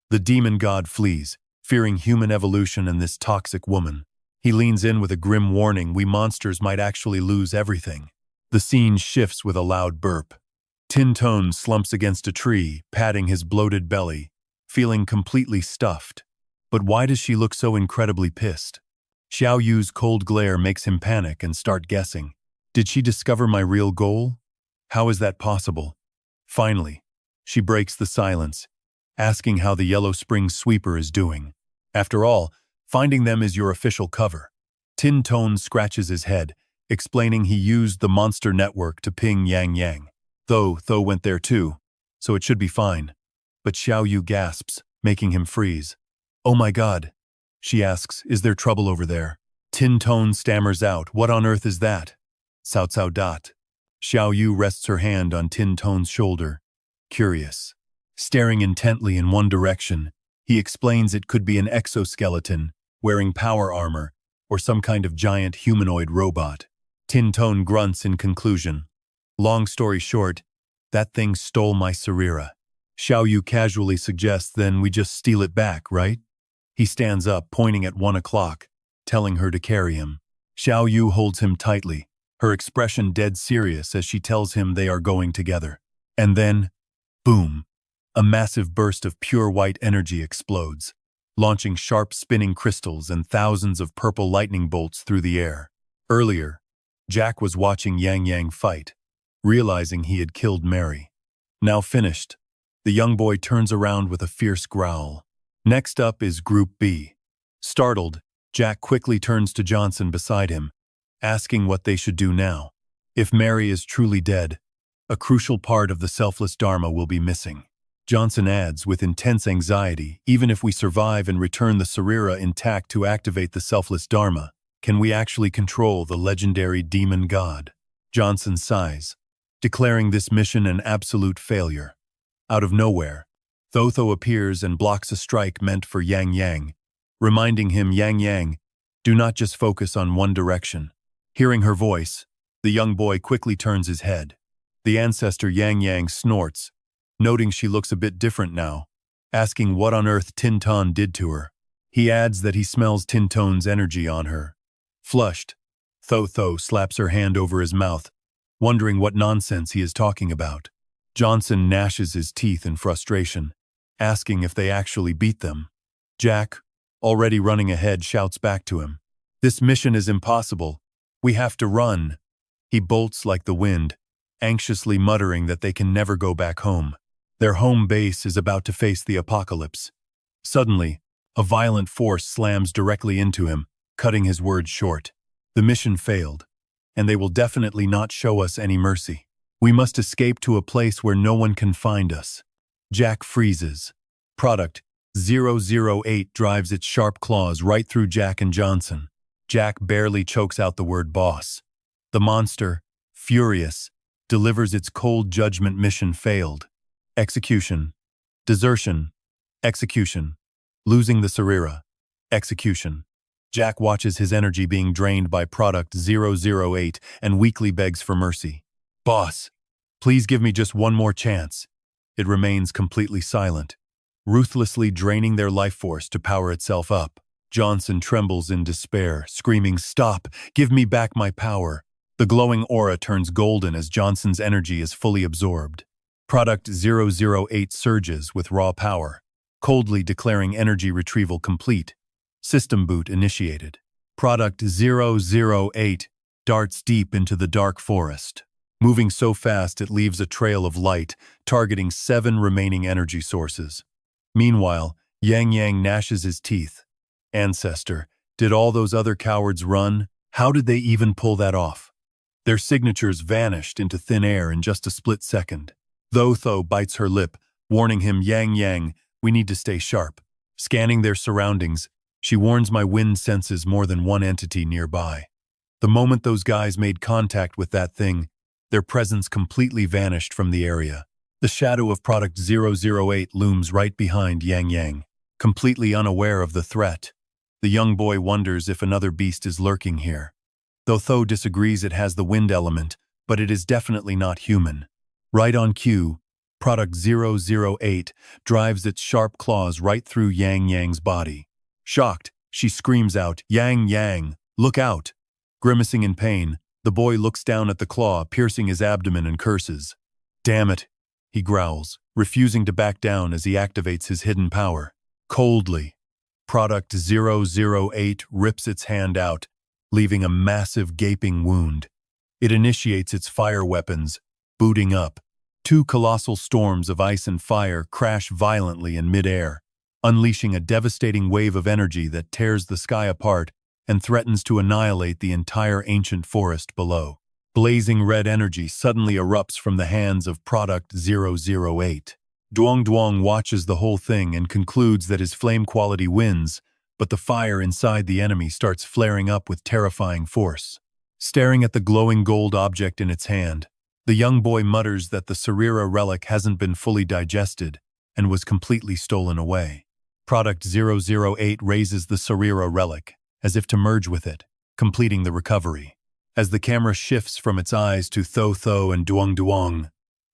Speaker 1: The demon god flees, fearing human evolution and this toxic woman. He leans in with a grim warning, "We monsters might actually lose everything." The scene shifts with a loud burp. Tin Tun slumps against a tree, patting his bloated belly, feeling completely stuffed. But why does she look so incredibly pissed? Xiao Yu's cold glare makes him panic and start guessing. Did she discover my real goal? How is that possible? Finally, she breaks the silence, asking how the Yellow Spring Sweeper is doing. After all, finding them is your official cover. Tin Tun scratches his head, explaining he used the monster network to ping Yang Yang. Tho went there too, so it should be fine. But Xiao Yu gasps, making him freeze. "Oh my god," she asks, "is there trouble over there?" Tin Tun stammers out, "What on earth is that?" "Cao Cao dot." Xiao Yu rests her hand on Tin Tun's shoulder, curious. Staring intently in one direction, he explains it could be an exoskeleton, wearing power armor, or some kind of giant humanoid robot. Tin Tun grunts in conclusion. Long story short, that thing stole my Sarira. Xiao Yu casually suggests, "Then we just steal it back, right?" He stands up, pointing at 1 o'clock, telling her to carry him. Xiao Yu holds him tightly, her expression dead serious as she tells him they are going together. And then, boom, a massive burst of pure white energy explodes, launching sharp spinning crystals and thousands of purple lightning bolts through the air. Earlier, Jack was watching Yang Yang fight, realizing he had killed Mary. Now finished, the young boy turns around with a fierce growl. Next up is Group B. Startled, Jack quickly turns to Johnson beside him, asking what they should do now. If Mary is truly dead, a crucial part of the selfless Dharma will be missing. Johnson adds, with intense anxiety, even if we survive and return the Sarira intact to activate the selfless Dharma, can we actually control the legendary demon god? Johnson sighs, declaring this mission an absolute failure. Out of nowhere, Thotho appears and blocks a strike meant for Yang Yang, reminding him, "Yang Yang, do not just focus on one direction." Hearing her voice, the young boy quickly turns his head. The ancestor Yang Yang snorts, noting she looks a bit different now, asking what on earth Tin Tun did to her. He adds that he smells Tin Tun's energy on her. Flushed, Thotho slaps her hand over his mouth, wondering what nonsense he is talking about. Johnson gnashes his teeth in frustration, asking if they actually beat them. Jack, already running ahead, shouts back to him, "This mission is impossible. We have to run." He bolts like the wind, anxiously muttering that they can never go back home. Their home base is about to face the apocalypse. Suddenly, a violent force slams directly into him, cutting his words short. The mission failed, and they will definitely not show us any mercy. We must escape to a place where no one can find us. Jack freezes. Product 008 drives its sharp claws right through Jack and Johnson. Jack barely chokes out the word boss. The monster, furious, delivers its cold judgment. Mission failed. Execution. Desertion. Execution. Losing the Sarira. Execution. Jack watches his energy being drained by Product 008 and weakly begs for mercy. "Boss, please give me just one more chance." It remains completely silent, ruthlessly draining their life force to power itself up. Johnson trembles in despair, screaming, "Stop! Give me back my power!" The glowing aura turns golden as Johnson's energy is fully absorbed. Product 008 surges with raw power, coldly declaring energy retrieval complete. System boot initiated. Product 008 darts deep into the dark forest. Moving so fast it leaves a trail of light, targeting 7 remaining energy sources. Meanwhile, Yang Yang gnashes his teeth. Ancestor, did all those other cowards run? How did they even pull that off? Their signatures vanished into thin air in just a split second. Tho bites her lip, warning him, Yang Yang, we need to stay sharp. Scanning their surroundings, she warns my wind senses more than one entity nearby. The moment those guys made contact with that thing, their presence completely vanished from the area. The shadow of Product 008 looms right behind Yang Yang, completely unaware of the threat. The young boy wonders if another beast is lurking here. Tho disagrees it has the wind element, but it is definitely not human. Right on cue, Product 008 drives its sharp claws right through Yang Yang's body. Shocked, she screams out, Yang Yang, look out! Grimacing in pain, the boy looks down at the claw, piercing his abdomen and curses. Damn it, he growls, refusing to back down as he activates his hidden power. Coldly, Product 008 rips its hand out, leaving a massive gaping wound. It initiates its fire weapons, booting up. 2 colossal storms of ice and fire crash violently in midair, unleashing a devastating wave of energy that tears the sky apart and threatens to annihilate the entire ancient forest below. Blazing red energy suddenly erupts from the hands of Product 008. Duong watches the whole thing and concludes that his flame quality wins, but the fire inside the enemy starts flaring up with terrifying force. Staring at the glowing gold object in its hand, the young boy mutters that the Sarira relic hasn't been fully digested and was completely stolen away. Product 008 raises the Sarira relic, as if to merge with it, completing the recovery. As the camera shifts from its eyes to Tho and Duong,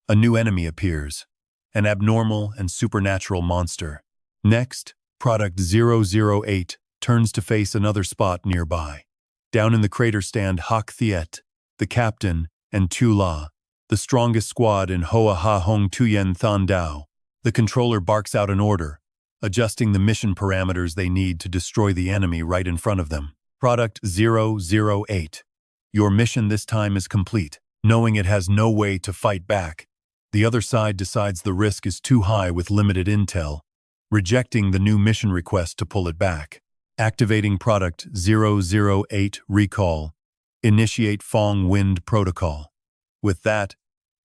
Speaker 1: a new enemy appears, an abnormal and supernatural monster. Next, Product 008 turns to face another spot nearby. Down in the crater stand Hak Thiet, the captain, and Tu La, the strongest squad in Hoa Ha Hong Tuyen Than Dao. The controller barks out an order, adjusting the mission parameters they need to destroy the enemy right in front of them. Product 008. Your mission this time is complete. Knowing it has no way to fight back, the other side decides the risk is too high with limited intel, rejecting the new mission request to pull it back. Activating Product 008 Recall. Initiate Fong Wind Protocol. With that,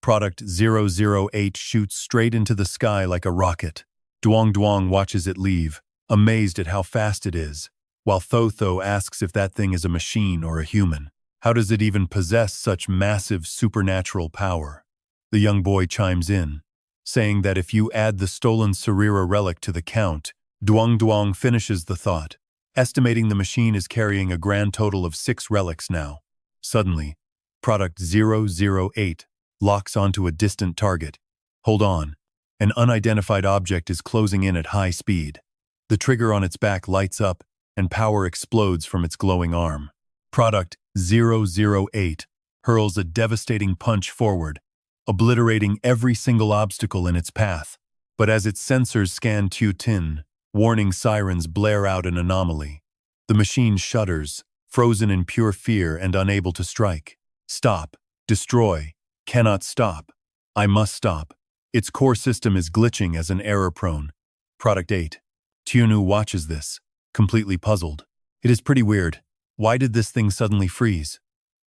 Speaker 1: Product 008 shoots straight into the sky like a rocket. Duong watches it leave, amazed at how fast it is, while Tho asks if that thing is a machine or a human. How does it even possess such massive supernatural power? The young boy chimes in, saying that if you add the stolen Sarira relic to the count, Duong finishes the thought, estimating the machine is carrying a grand total of 6 relics now. Suddenly, Product 008 locks onto a distant target. Hold on. An unidentified object is closing in at high speed. The trigger on its back lights up, and power explodes from its glowing arm. Product 008 hurls a devastating punch forward, obliterating every single obstacle in its path. But as its sensors scan Tu Tin, warning sirens blare out an anomaly. The machine shudders, frozen in pure fear and unable to strike. Stop. Destroy. Cannot stop. I must stop. Its core system is glitching as an error-prone. Product 8. Tiunu watches this, completely puzzled. It is pretty weird. Why did this thing suddenly freeze?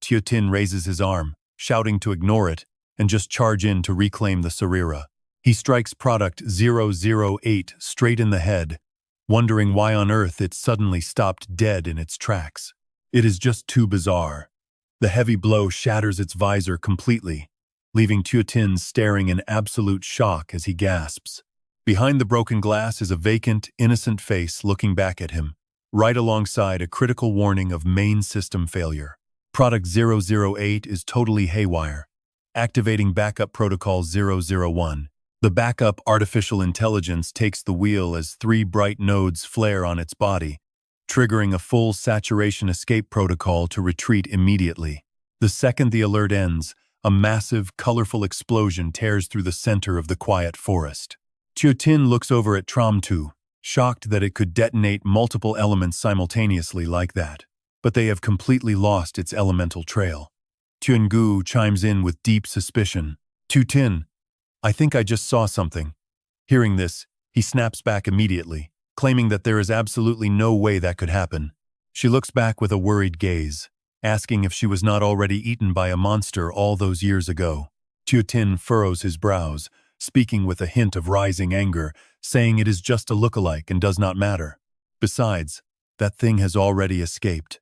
Speaker 1: Tu Tin raises his arm, shouting to ignore it, and just charge in to reclaim the Sarira. He strikes Product 008 straight in the head, wondering why on earth it suddenly stopped dead in its tracks. It is just too bizarre. The heavy blow shatters its visor completely, leaving Tu Tin staring in absolute shock as he gasps. Behind the broken glass is a vacant, innocent face looking back at him, right alongside a critical warning of main system failure. Product 008 is totally haywire, activating Backup Protocol 001. The backup artificial intelligence takes the wheel as 3 bright nodes flare on its body, triggering a full saturation escape protocol to retreat immediately. The second the alert ends, a massive, colorful explosion tears through the center of the quiet forest. Tin looks over at Trom-Tu, shocked that it could detonate multiple elements simultaneously like that. But they have completely lost its elemental trail. Gu chimes in with deep suspicion. Tin, I think I just saw something. Hearing this, he snaps back immediately, claiming that there is absolutely no way that could happen. She looks back with a worried gaze, asking if she was not already eaten by a monster all those years ago. Tin furrows his brows, speaking with a hint of rising anger, saying it is just a look-alike and does not matter. Besides, that thing has already escaped.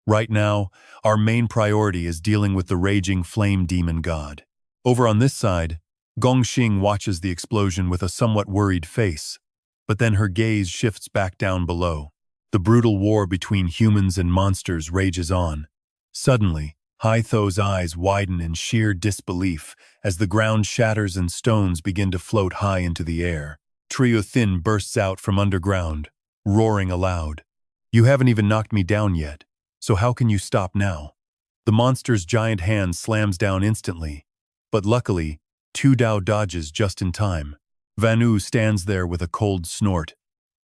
Speaker 1: Right now, our main priority is dealing with the raging flame demon god. Over on this side, Gongxing watches the explosion with a somewhat worried face, but then her gaze shifts back down below. The brutal war between humans and monsters rages on. Suddenly, Haitho's eyes widen in sheer disbelief as the ground shatters and stones begin to float high into the air. Thin bursts out from underground, roaring aloud. You haven't even knocked me down yet, so how can you stop now? The monster's giant hand slams down instantly, but luckily, Tu Dao dodges just in time. Vanu stands there with a cold snort,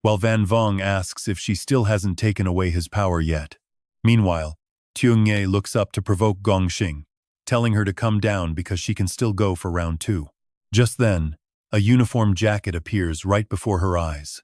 Speaker 1: while Van Vong asks if she still hasn't taken away his power yet. Meanwhile, Tiongye looks up to provoke Gongxing, telling her to come down because she can still go for round 2. Just then, a uniform jacket appears right before her eyes.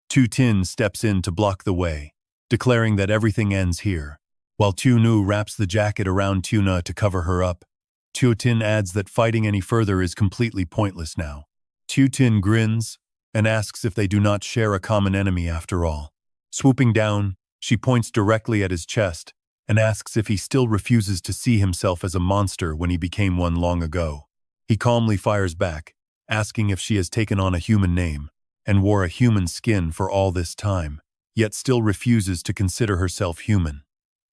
Speaker 1: Tin steps in to block the way, declaring that everything ends here, while Nu wraps the jacket around Tuna to cover her up. Tin adds that fighting any further is completely pointless now. Tin grins and asks if they do not share a common enemy after all. Swooping down, she points directly at his chest and asks if he still refuses to see himself as a monster when he became one long ago. He calmly fires back, asking if she has taken on a human name and wore a human skin for all this time, yet still refuses to consider herself human.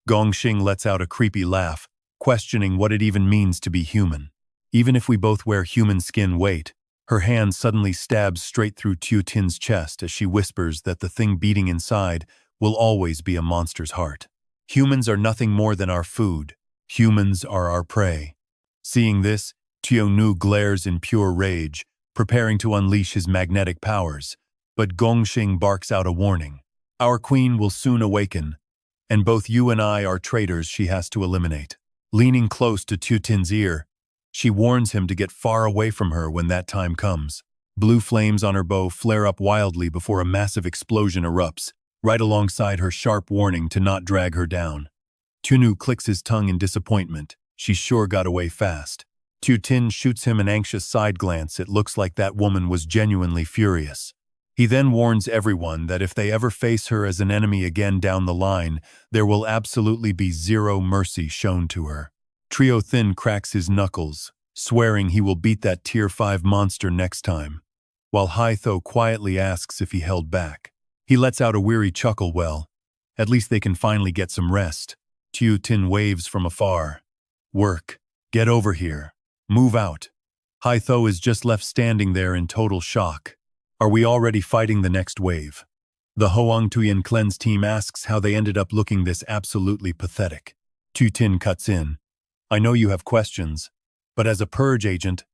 Speaker 1: Gongxing lets out a creepy laugh, questioning what it even means to be human. Even if we both wear human skin, wait. Her hand suddenly stabs straight through Tin's chest as she whispers that the thing beating inside will always be a monster's heart. Humans are nothing more than our food. Humans are our prey. Seeing this, Nu glares in pure rage, preparing to unleash his magnetic powers, but Gongxing barks out a warning. Our queen will soon awaken, and both you and I are traitors she has to eliminate. Leaning close to Tin's ear, she warns him to get far away from her when that time comes. Blue flames on her bow flare up wildly before a massive explosion erupts, right alongside her sharp warning to not drag her down. Nu clicks his tongue in disappointment. She sure got away fast. Tin shoots him an anxious side glance. It looks like that woman was genuinely furious. He then warns everyone that if they ever face her as an enemy again down the line, there will absolutely be zero mercy shown to her. Thin cracks his knuckles, swearing he will beat that Tier 5 monster next time, while Haitho quietly asks if he held back. He lets out a weary chuckle. Well, at least they can finally get some rest. Tin waves from afar. Work. Get over here. Move out. Haitho is just left standing there in total shock. Are we already fighting the next wave? The Hoang Tuyen Cleanse team asks how they ended up looking this absolutely pathetic. Tin cuts in. I know you have questions, but as a purge agent,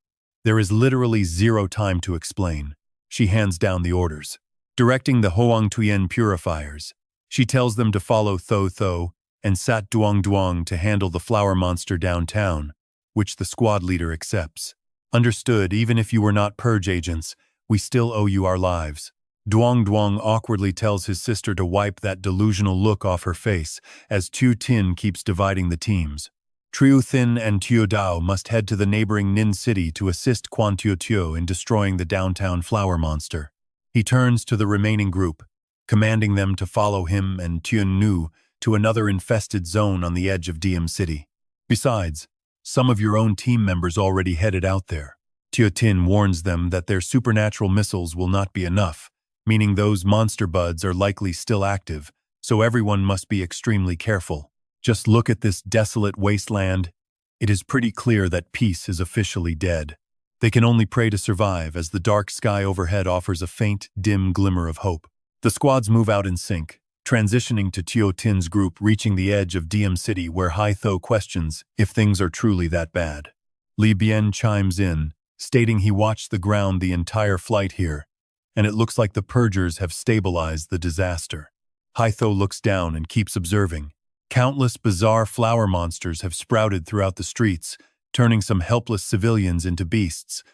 Speaker 1: there is literally zero time to explain. She hands down the orders. Directing the Hoang Tuyen purifiers, she tells them to follow Tho and Sat Duong Duong to handle the flower monster downtown, which the squad leader accepts. Understood, even if you were not purge agents, we still owe you our lives. Duong Duong awkwardly tells his sister to wipe that delusional look off her face as Tin keeps dividing the teams. Thin and Tio Dao must head to the neighboring Nin city to assist Quan Tio in destroying the downtown flower monster. He turns to the remaining group, commanding them to follow him and Tien Nu to another infested zone on the edge of Diem City. Besides, some of your own team members already headed out there. Tin warns them that their supernatural missiles will not be enough, meaning those monster buds are likely still active, so everyone must be extremely careful. Just look at this desolate wasteland. It is pretty clear that peace is officially dead. They can only pray to survive as the dark sky overhead offers a faint, dim glimmer of hope. The squads move out in sync. transitioning to Tio Tin's group reaching the edge of DM City where Hai Tho questions if things are truly that bad. Li Bian chimes in, stating he watched the ground the entire flight here, and it looks like the purgers have stabilized the disaster. Hai Tho looks down and keeps observing. Countless bizarre flower monsters have sprouted throughout the streets, turning some helpless civilians into beasts.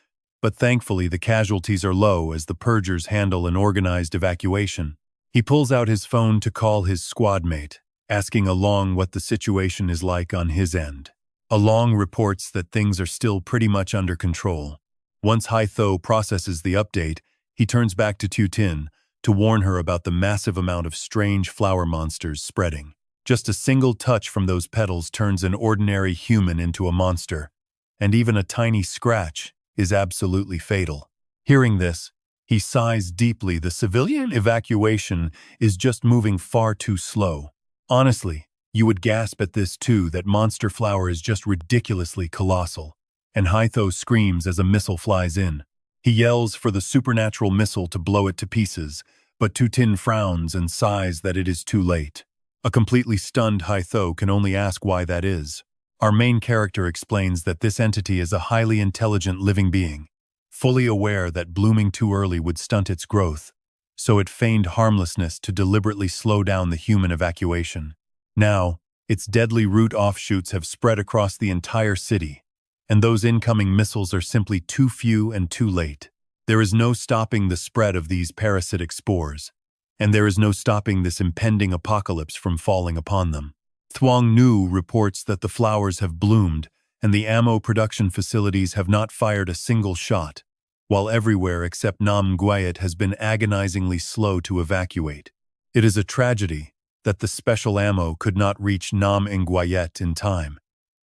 Speaker 1: But thankfully the casualties are low as the purgers handle an organized evacuation. He pulls out his phone to call his squad mate, asking Along what the situation is like on his end. Along reports that things are still pretty much under control. Once Hai Tho processes the update, he turns back to Tu Tin to warn her about the massive amount of strange flower monsters spreading. Just a single touch from those petals turns an ordinary human into a monster, and even a tiny scratch is absolutely fatal. Hearing this, he sighs deeply. The civilian evacuation is just moving far too slow. Honestly, you would gasp at this too, that monster flower is just ridiculously colossal. And Hai Tho screams as a missile flies in. He yells for the supernatural missile to blow it to pieces, but Tu Tin frowns and sighs that it is too late. A completely stunned Hai Tho can only ask why that is. Our main character explains that this entity is a highly intelligent living being, fully aware that blooming too early would stunt its growth, so it feigned harmlessness to deliberately slow down the human evacuation. Now, its deadly root offshoots have spread across the entire city, and those incoming missiles are simply too few and too late. There is no stopping the spread of these parasitic spores, and there is no stopping this impending apocalypse from falling upon them. Thuong Nu reports that the flowers have bloomed and the ammo production facilities have not fired a single shot, while everywhere except Nam Nguyen has been agonizingly slow to evacuate. It is a tragedy that the special ammo could not reach Nam Nguyen in time,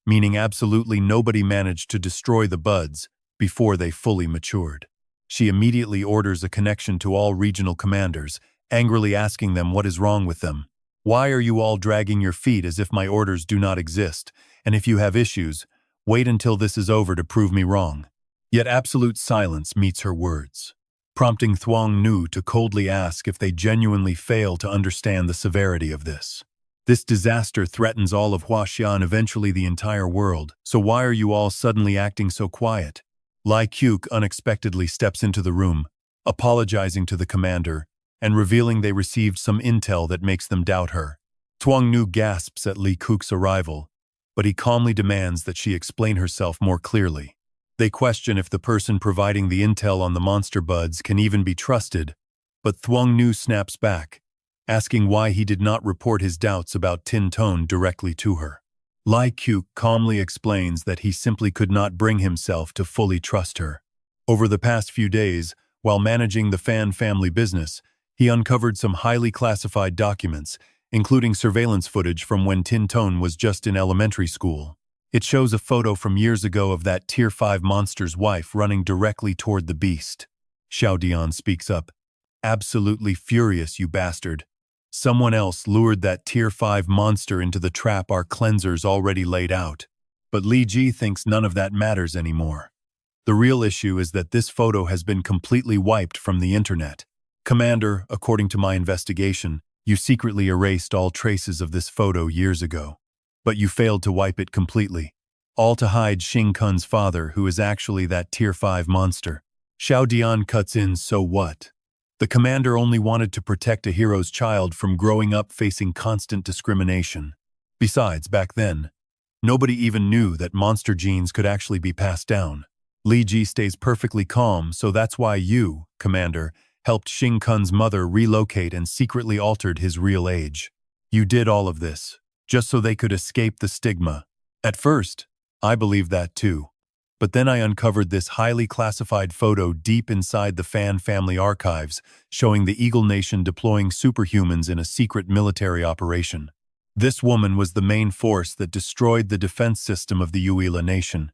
Speaker 1: meaning absolutely nobody managed to destroy the buds before they fully matured. She immediately orders a connection to all regional commanders, angrily asking them what is wrong with them. Why are you all dragging your feet as if my orders do not exist, and if you have issues, wait until this is over to prove me wrong. Yet absolute silence meets her words, prompting Thuong Nu to coldly ask if they genuinely fail to understand the severity of this. This disaster threatens all of Huaxia and eventually the entire world, so why are you all suddenly acting so quiet? Lai Quk unexpectedly steps into the room, apologizing to the commander, and revealing they received some intel that makes them doubt her. Thuong Nu gasps at Li Kuk's arrival, but he calmly demands that she explain herself more clearly. They question if the person providing the intel on the monster buds can even be trusted, but Thuong Nu snaps back, asking why he did not report his doubts about Tin Tone directly to her. Lai Quk calmly explains that he simply could not bring himself to fully trust her. Over the past few days, while managing the Fan family business, he uncovered some highly classified documents, including surveillance footage from when Tin Tone was just in elementary school. It shows a photo from years ago of that Tier 5 monster's wife running directly toward the beast. Xiao Dian speaks up. Absolutely furious, you bastard. Someone else lured that Tier 5 monster into the trap our cleansers already laid out. But Li Ji thinks none of that matters anymore. The real issue is that this photo has been completely wiped from the internet. Commander, according to my investigation, you secretly erased all traces of this photo years ago. But you failed to wipe it completely, all to hide Xing Kun's father, who is actually that Tier 5 monster. Xiao Dian cuts in, so what? The commander only wanted to protect a hero's child from growing up facing constant discrimination. Besides, back then, nobody even knew that monster genes could actually be passed down. Li Ji stays perfectly calm, so that's why you, Commander, helped Xing Kun's mother relocate and secretly altered his real age. You did all of this, just so they could escape the stigma. At first, I believed that too. But then I uncovered this highly classified photo deep inside the Fan family archives, showing the Eagle Nation deploying superhumans in a secret military operation. This woman was the main force that destroyed the defense system of the Yuila Nation,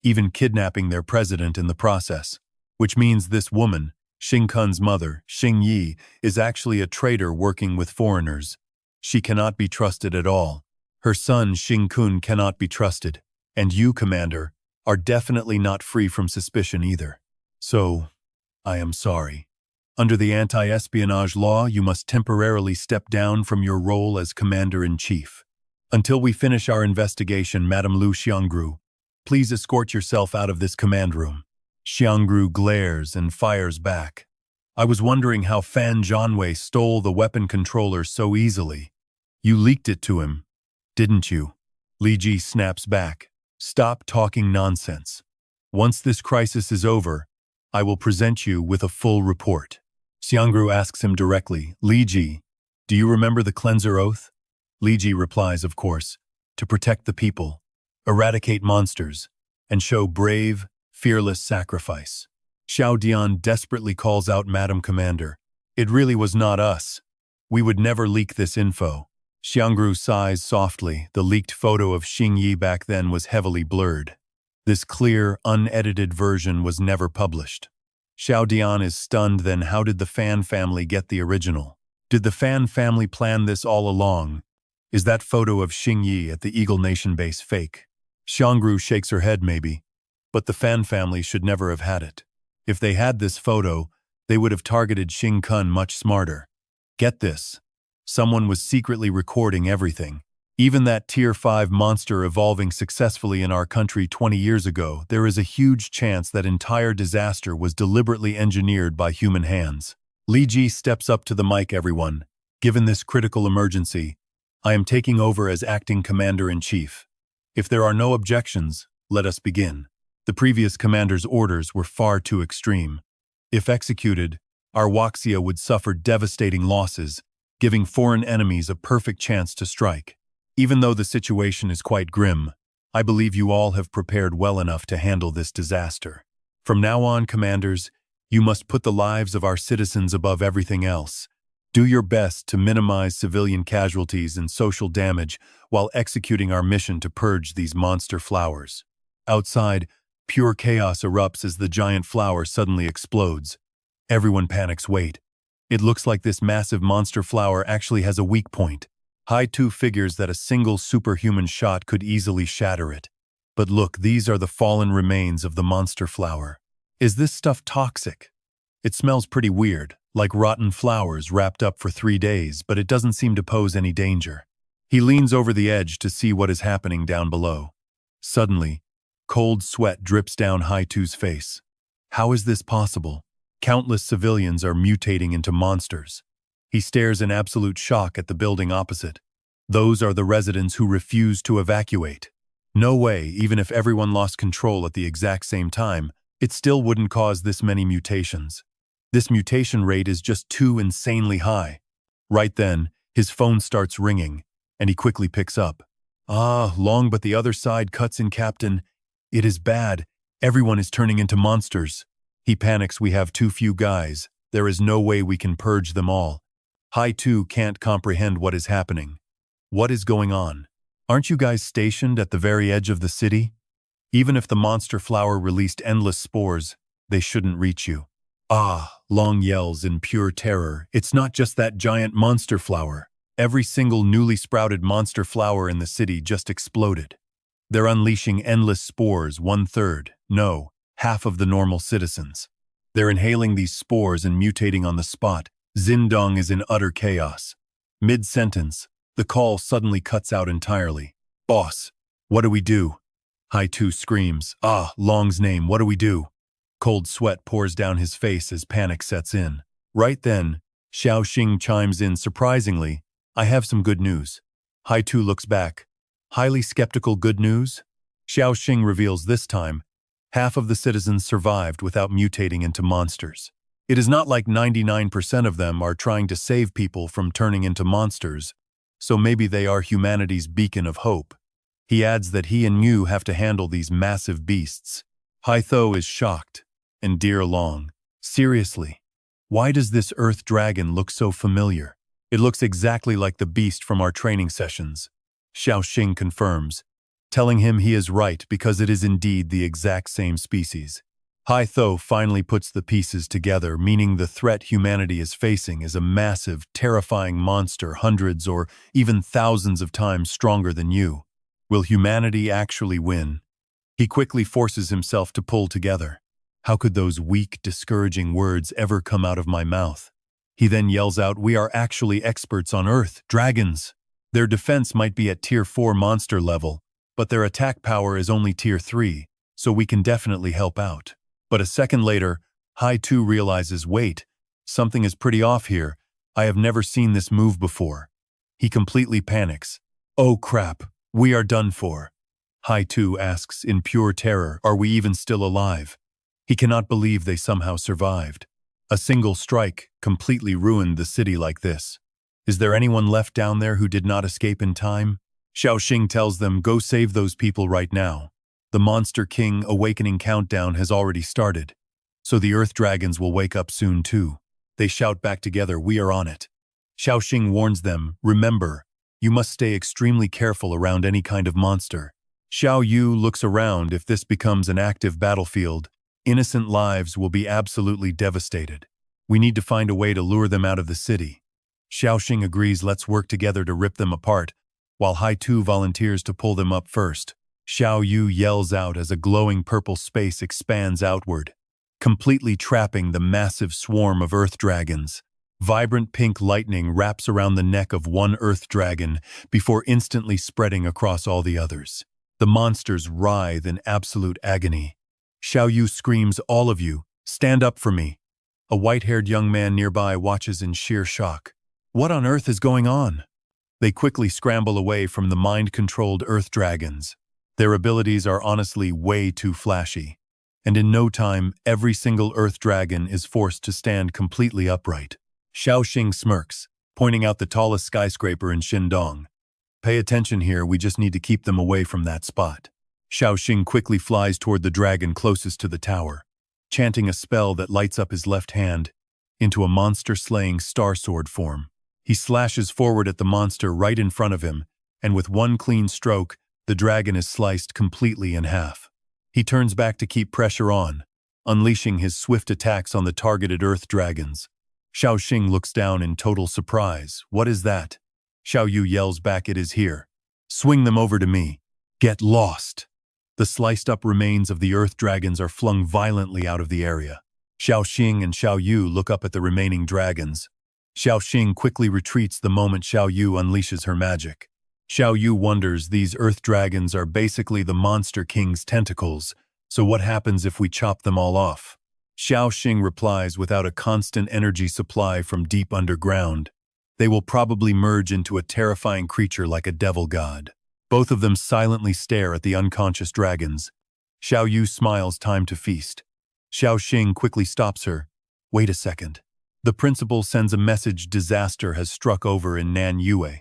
Speaker 1: even kidnapping their president in the process. Which means this woman, Xing Kun's mother, Xing Yi, is actually a traitor working with foreigners. She cannot be trusted at all. Her son, Xing Kun, cannot be trusted. And you, Commander, are definitely not free from suspicion either. So, I am sorry. Under the anti-espionage law, you must temporarily step down from your role as Commander-in-Chief. Until we finish our investigation, Madame Lu Xiangru, please escort yourself out of this command room. Xiangru glares and fires back. I was wondering how Fan Zhanwei stole the weapon controller so easily. You leaked it to him, didn't you? Li Ji snaps back. Stop talking nonsense. Once this crisis is over, I will present you with a full report. Xiangru asks him directly, Li Ji, do you remember the cleanser oath? Li Ji replies, of course, to protect the people, eradicate monsters, and show brave, fearless sacrifice. Xiao Dian desperately calls out, Madam Commander, it really was not us. We would never leak this info. Xiangru sighs softly. The leaked photo of Xing Yi back then was heavily blurred. This clear, unedited version was never published. Xiao Dian is stunned. Then how did the Fan family get the original? Did the Fan family plan this all along? Is that photo of Xing Yi at the Eagle Nation base fake? Xiangru shakes her head. Maybe. But the Fan family should never have had it. If they had this photo, they would have targeted Xing Kun much smarter. Get this. Someone was secretly recording everything. Even that Tier 5 monster evolving successfully in our country 20 years ago, there is a huge chance that entire disaster was deliberately engineered by human hands. Li Ji steps up to the mic. Everyone, given this critical emergency, I am taking over as acting Commander-in-Chief. If there are no objections, let us begin. The previous commander's orders were far too extreme. If executed, our Wuxia would suffer devastating losses, giving foreign enemies a perfect chance to strike. Even though the situation is quite grim, I believe you all have prepared well enough to handle this disaster. From now on, commanders, you must put the lives of our citizens above everything else. Do your best to minimize civilian casualties and social damage while executing our mission to purge these monster flowers. Outside, pure chaos erupts as the giant flower suddenly explodes. Everyone panics. Wait. It looks like this massive monster flower actually has a weak point. Hai-Tu figures that a single superhuman shot could easily shatter it. But look, these are the fallen remains of the monster flower. Is this stuff toxic? It smells pretty weird, like rotten flowers wrapped up for 3 days, but it doesn't seem to pose any danger. He leans over the edge to see what is happening down below. Suddenly, cold sweat drips down Hai-Tu's face. How is this possible? Countless civilians are mutating into monsters. He stares in absolute shock at the building opposite. Those are the residents who refuse to evacuate. No way, even if everyone lost control at the exact same time, it still wouldn't cause this many mutations. This mutation rate is just too insanely high. Right then, his phone starts ringing, and he quickly picks up. Long, but the other side cuts in. Captain, it is bad. Everyone is turning into monsters. He panics. We have too few guys. There is no way we can purge them all. Hai-Tu can't comprehend what is happening. What is going on? Aren't you guys stationed at the very edge of the city? Even if the monster flower released endless spores, they shouldn't reach you. Long yells in pure terror. It's not just that giant monster flower. Every single newly sprouted monster flower in the city just exploded. They're unleashing endless spores, 1/3, no, half of the normal citizens. They're inhaling these spores and mutating on the spot. Xindong is in utter chaos. Mid-sentence, the call suddenly cuts out entirely. Boss, what do we do? Hai-Tu screams. Long's name, what do we do? Cold sweat pours down his face as panic sets in. Right then, Xiao Xing chimes in. Surprisingly, I have some good news. Hai-Tu looks back. Highly skeptical good news? Xiao Xing reveals this time, half of the citizens survived without mutating into monsters. It is not like 99% of them are trying to save people from turning into monsters, so maybe they are humanity's beacon of hope. He adds that he and you have to handle these massive beasts. Hai-Tu is shocked, and Dear Long, seriously, why does this earth dragon look so familiar? It looks exactly like the beast from our training sessions. Xiao Xing confirms, telling him he is right because it is indeed the exact same species. Hai-Tu finally puts the pieces together, meaning the threat humanity is facing is a massive, terrifying monster hundreds or even thousands of times stronger than you. Will humanity actually win? He quickly forces himself to pull together. How could those weak, discouraging words ever come out of my mouth? He then yells out, "We are actually experts on Earth, dragons." Their defense might be at Tier 4 monster level, but their attack power is only Tier 3, so we can definitely help out. But a second later, Hai Tu realizes, wait, something is pretty off here. I have never seen this move before. He completely panics. Oh crap, we are done for. Hai Tu asks in pure terror, are we even still alive? He cannot believe they somehow survived. A single strike completely ruined the city like this. Is there anyone left down there who did not escape in time? Xiao Xing tells them, go save those people right now. The Monster King awakening countdown has already started, so the Earth Dragons will wake up soon too. They shout back together, we are on it. Xiao Xing warns them, remember, you must stay extremely careful around any kind of monster. Xiao Yu looks around. If this becomes an active battlefield, innocent lives will be absolutely devastated. We need to find a way to lure them out of the city. Xiao Xing agrees, let's work together to rip them apart, while Hai Tu volunteers to pull them up first. Xiao Yu yells out as a glowing purple space expands outward, completely trapping the massive swarm of Earth Dragons. Vibrant pink lightning wraps around the neck of one Earth Dragon before instantly spreading across all the others. The monsters writhe in absolute agony. Xiao Yu screams, all of you, stand up for me. A white-haired young man nearby watches in sheer shock. What on earth is going on? They quickly scramble away from the mind-controlled Earth Dragons. Their abilities are honestly way too flashy. And in no time, every single Earth Dragon is forced to stand completely upright. Xiao Xing smirks, pointing out the tallest skyscraper in Shindong. Pay attention here, we just need to keep them away from that spot. Xiao Xing quickly flies toward the dragon closest to the tower, chanting a spell that lights up his left hand into a monster-slaying star sword form. He slashes forward at the monster right in front of him, and with one clean stroke, the dragon is sliced completely in half. He turns back to keep pressure on, unleashing his swift attacks on the targeted Earth Dragons. Xiao Xing looks down in total surprise. What is that? Xiao Yu yells back, it is here. Swing them over to me. Get lost. The sliced-up remains of the Earth Dragons are flung violently out of the area. Xiao Xing and Xiao Yu look up at the remaining dragons. Xiao Xing quickly retreats the moment Xiao Yu unleashes her magic. Xiao Yu wonders, these Earth Dragons are basically the Monster King's tentacles, so what happens if we chop them all off? Xiao Xing replies, without a constant energy supply from deep underground, they will probably merge into a terrifying creature like a devil god. Both of them silently stare at the unconscious dragons. Xiao Yu smiles, time to feast. Xiao Xing quickly stops her. Wait a second. The principal sends a message, disaster has struck over in Nanyue.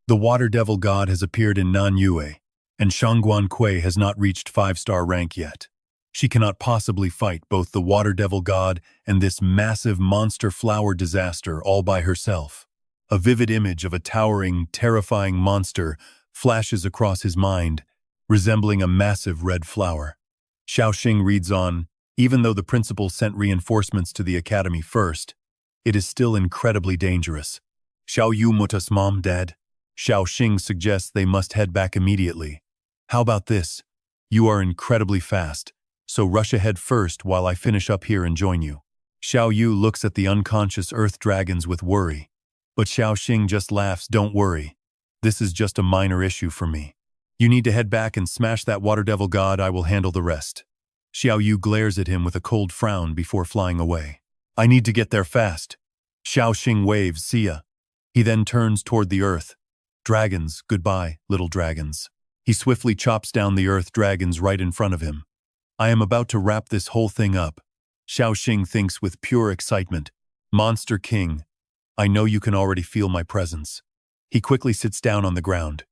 Speaker 1: The water devil god has appeared in Nanyue, and Shangguan Kui has not reached 5-star rank yet. She cannot possibly fight both the water devil god and this massive monster flower disaster all by herself. A vivid image of a towering, terrifying monster flashes across his mind, resembling a massive red flower. Xiao Xing reads on, even though the principal sent reinforcements to the academy first, it is still incredibly dangerous. Xiao Yu mutas mom, dad. Xiao Xing suggests they must head back immediately. How about this? You are incredibly fast, so rush ahead first while I finish up here and join you. Xiao Yu looks at the unconscious Earth Dragons with worry, but Xiao Xing just laughs, don't worry. This is just a minor issue for me. You need to head back and smash that water devil god, I will handle the rest. Xiao Yu glares at him with a cold frown before flying away. I need to get there fast. Xiao Xing waves, see ya. He then turns toward the Earth. Dragons, goodbye, little dragons. He swiftly chops down the Earth Dragons right in front of him. I am about to wrap this whole thing up. Xiao Xing thinks with pure excitement. Monster King, I know you can already feel my presence. He quickly sits down on the ground.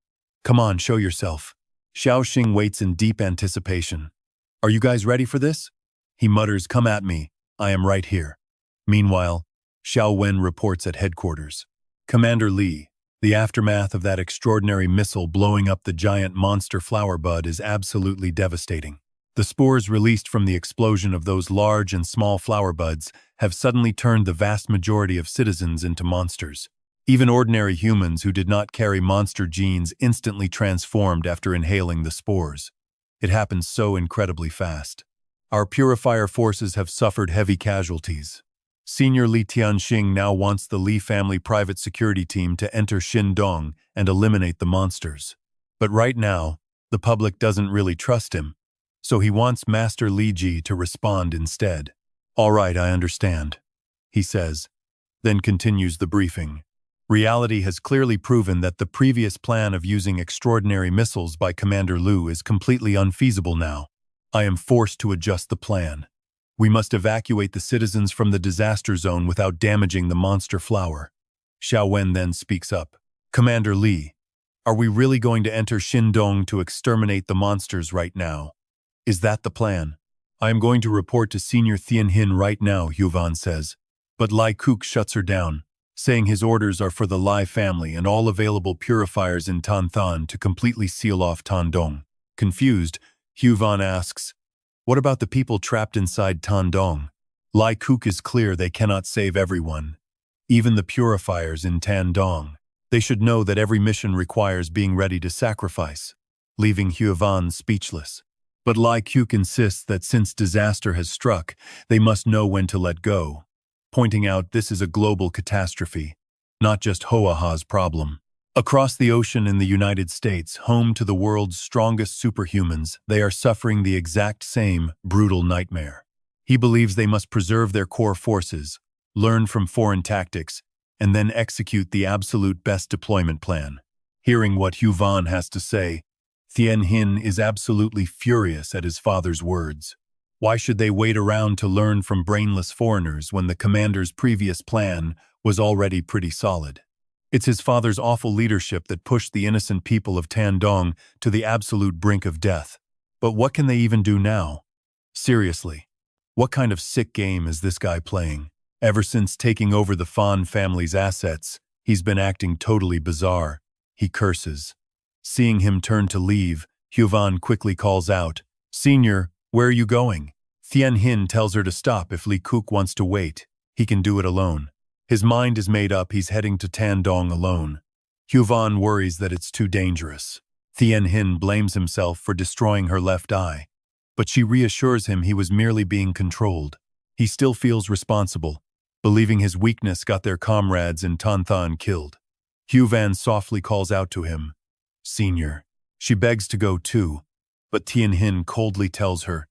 Speaker 1: Come on, show yourself. Xiao Xing waits in deep anticipation. Are you guys ready for this? He mutters, come at me. I am right here. Meanwhile, Xiao Wen reports at headquarters. Commander Li, the aftermath of that extraordinary missile blowing up the giant monster flower bud is absolutely devastating. The spores released from the explosion of those large and small flower buds have suddenly turned the vast majority of citizens into monsters. Even ordinary humans who did not carry monster genes instantly transformed after inhaling the spores. It happened so incredibly fast. Our purifier forces have suffered heavy casualties. Senior Li Tianxing now wants the Li family private security team to enter Shindong and eliminate the monsters. But right now, the public doesn't really trust him, so he wants Master Li Ji to respond instead. All right, I understand, he says, then continues the briefing. Reality has clearly proven that the previous plan of using extraordinary missiles by Commander Liu is completely unfeasible now. I am forced to adjust the plan. We must evacuate the citizens from the disaster zone without damaging the monster flower. Xiao Wen then speaks up. Commander Li, are we really going to enter Shindong to exterminate the monsters right now? Is that the plan? I am going to report to Senior Thien Hin right now, Yuvan says. But Lai Kuk shuts her down, saying his orders are for the Lai family and all available purifiers in Tanthan to completely seal off Tandong. Confused, Yuvan asks, what about the people trapped inside Tandong? Lai Kuk is clear they cannot save everyone, even the purifiers in Tandong. They should know that every mission requires being ready to sacrifice, leaving Yuvan speechless. But Lai Kuk insists that since disaster has struck, they must know when to let go, pointing out this is a global catastrophe, not just Hoaha's problem. Across the ocean in the United States, home to the world's strongest superhumans, they are suffering the exact same brutal nightmare. He believes they must preserve their core forces, learn from foreign tactics, and then execute the absolute best deployment plan. Hearing what Yuvan has to say, Thien Hin is absolutely furious at his father's words. Why should they wait around to learn from brainless foreigners when the commander's previous plan was already pretty solid? It's his father's awful leadership that pushed the innocent people of Tandong to the absolute brink of death. But what can they even do now? Seriously, what kind of sick game is this guy playing? Ever since taking over the Fan family's assets, he's been acting totally bizarre. He curses. Seeing him turn to leave, Yuvan quickly calls out, Senior, where are you going? Thien Hin tells her to stop if Li Kuk wants to wait. He can do it alone. His mind is made up, he's heading to Tandong alone. Yuvan worries that it's too dangerous. Thien Hin blames himself for destroying her left eye, but she reassures him he was merely being controlled. He still feels responsible, believing his weakness got their comrades in Tanthan killed. Yuvan softly calls out to him, Senior. She begs to go too, but Thien Hin coldly tells her,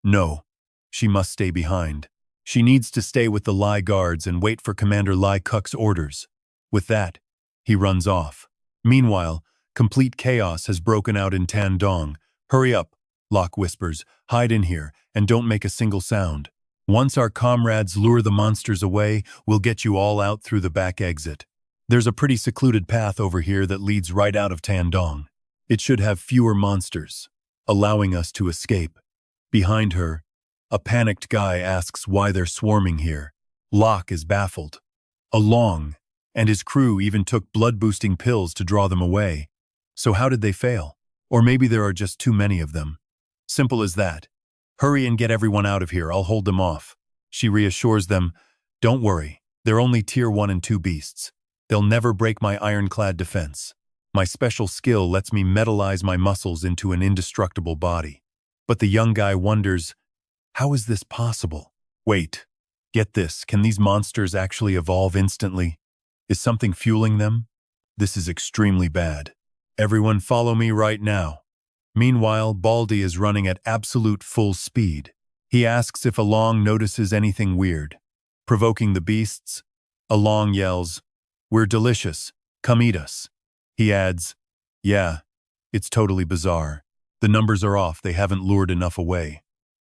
Speaker 1: no, she must stay behind. She needs to stay with the Lai guards and wait for Commander Lai Kuk's orders. With that, he runs off. Meanwhile, complete chaos has broken out in Tandong. Hurry up, Locke whispers, hide in here and don't make a single sound. Once our comrades lure the monsters away, we'll get you all out through the back exit. There's a pretty secluded path over here that leads right out of Tandong. It should have fewer monsters, allowing us to escape. Behind her, a panicked guy asks why they're swarming here. Locke is baffled. Along, and his crew even took blood-boosting pills to draw them away. So how did they fail? Or maybe there are just too many of them. Simple as that. Hurry and get everyone out of here, I'll hold them off. She reassures them, don't worry, they're only Tier 1 and 2 beasts. They'll never break my ironclad defense. My special skill lets me metallize my muscles into an indestructible body. But the young guy wonders, how is this possible? Wait, get this, can these monsters actually evolve instantly? Is something fueling them? This is extremely bad. Everyone follow me right now. Meanwhile, Baldy is running at absolute full speed. He asks if Along notices anything weird. Provoking the beasts, Along yells, we're delicious, come eat us. He adds, yeah, it's totally bizarre. The numbers are off, they haven't lured enough away.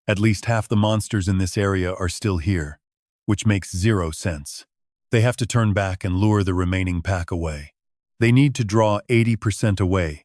Speaker 1: At least half the monsters in this area are still here, which makes zero sense. They have to turn back and lure the remaining pack away. They need to draw 80% away,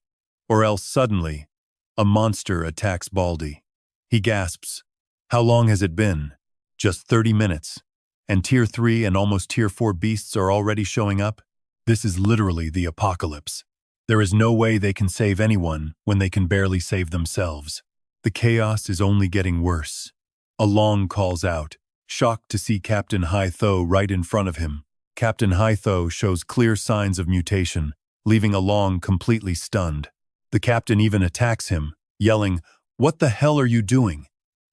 Speaker 1: or else suddenly, a monster attacks Baldy. He gasps, how long has it been? Just 30 minutes. And Tier 3 and almost Tier 4 beasts are already showing up? This is literally the apocalypse. There is no way they can save anyone when they can barely save themselves. The chaos is only getting worse. Along calls out, shocked to see Captain Hai Tho right in front of him. Captain Hai Tho shows clear signs of mutation, leaving Along completely stunned. The captain even attacks him, yelling, what the hell are you doing?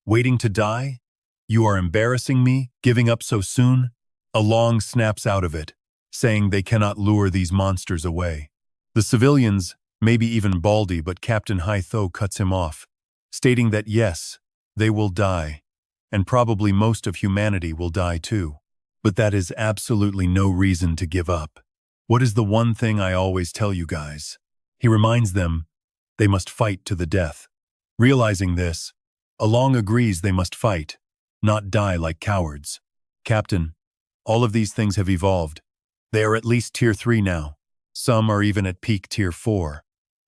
Speaker 1: Waiting to die? You are embarrassing me, giving up so soon? Along snaps out of it, saying they cannot lure these monsters away. The civilians, maybe even Baldy, but Captain Haitho cuts him off, stating that yes, they will die, and probably most of humanity will die too. But that is absolutely no reason to give up. What is the one thing I always tell you guys? He reminds them they must fight to the death. Realizing this, Along agrees they must fight, not die like cowards. Captain, all of these things have evolved. They are at least Tier 3 now. Some are even at peak Tier 4.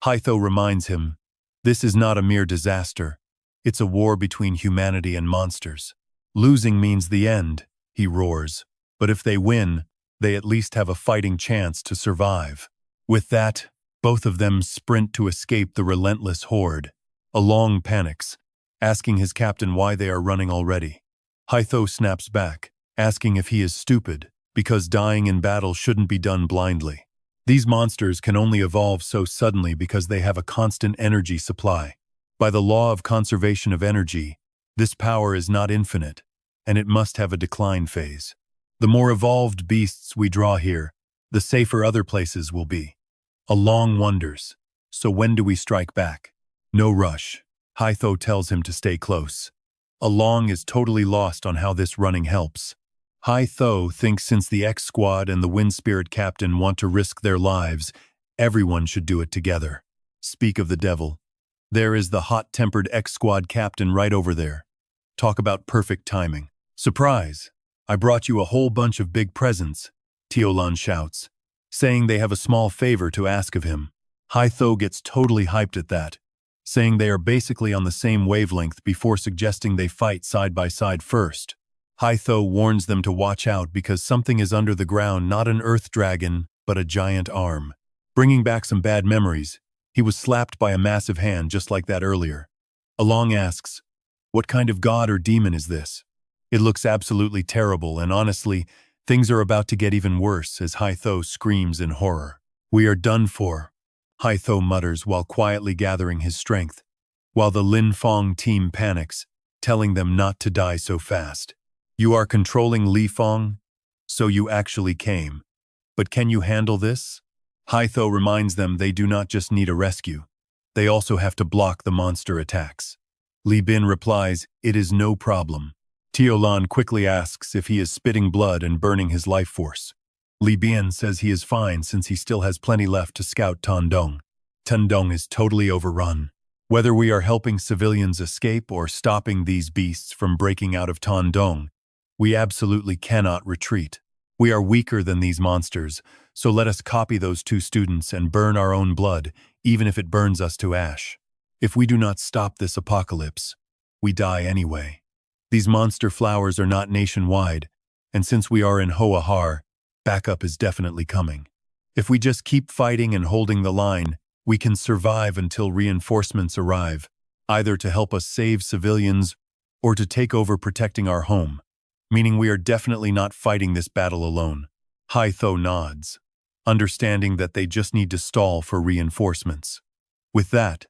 Speaker 1: Haitho reminds him, this is not a mere disaster. It's a war between humanity and monsters. Losing means the end, he roars. But if they win, they at least have a fighting chance to survive. With that, both of them sprint to escape the relentless horde. Along panics, asking his captain why they are running already. Haitho snaps back, asking if he is stupid, because dying in battle shouldn't be done blindly. These monsters can only evolve so suddenly because they have a constant energy supply. By the law of conservation of energy, this power is not infinite, and it must have a decline phase. The more evolved beasts we draw here, the safer other places will be. Along wonders, so when do we strike back? No rush. Haitho tells him to stay close. Along is totally lost on how this running helps. Haitho thinks since the X-Squad and the Wind Spirit Captain want to risk their lives, everyone should do it together. Speak of the devil. There is the hot-tempered X-Squad Captain right over there. Talk about perfect timing. Surprise! I brought you a whole bunch of big presents, Tiolan shouts, saying they have a small favor to ask of him. Haitho gets totally hyped at that, saying they are basically on the same wavelength before suggesting they fight side by side first. Haitho warns them to watch out because something is under the ground, not an earth dragon, but a giant arm. Bringing back some bad memories, he was slapped by a massive hand just like that earlier. Along asks, what kind of god or demon is this? It looks absolutely terrible, and honestly, things are about to get even worse as Haitho screams in horror. We are done for, Haitho mutters while quietly gathering his strength, while the Lin Fong team panics, telling them not to die so fast. You are controlling Li Fong? So you actually came. But can you handle this? Haitho reminds them they do not just need a rescue. They also have to block the monster attacks. Li Bin replies, it is no problem. Tiolan quickly asks if he is spitting blood and burning his life force. Li Bin says he is fine since he still has plenty left to scout Tandong. Tandong is totally overrun. Whether we are helping civilians escape or stopping these beasts from breaking out of Tandong, we absolutely cannot retreat. We are weaker than these monsters, so let us copy those two students and burn our own blood, even if it burns us to ash. If we do not stop this apocalypse, we die anyway. These monster flowers are not nationwide, and since we are in Hoahar, backup is definitely coming. If we just keep fighting and holding the line, we can survive until reinforcements arrive, either to help us save civilians or to take over protecting our home, meaning we are definitely not fighting this battle alone. Haitho nods, understanding that they just need to stall for reinforcements. With that,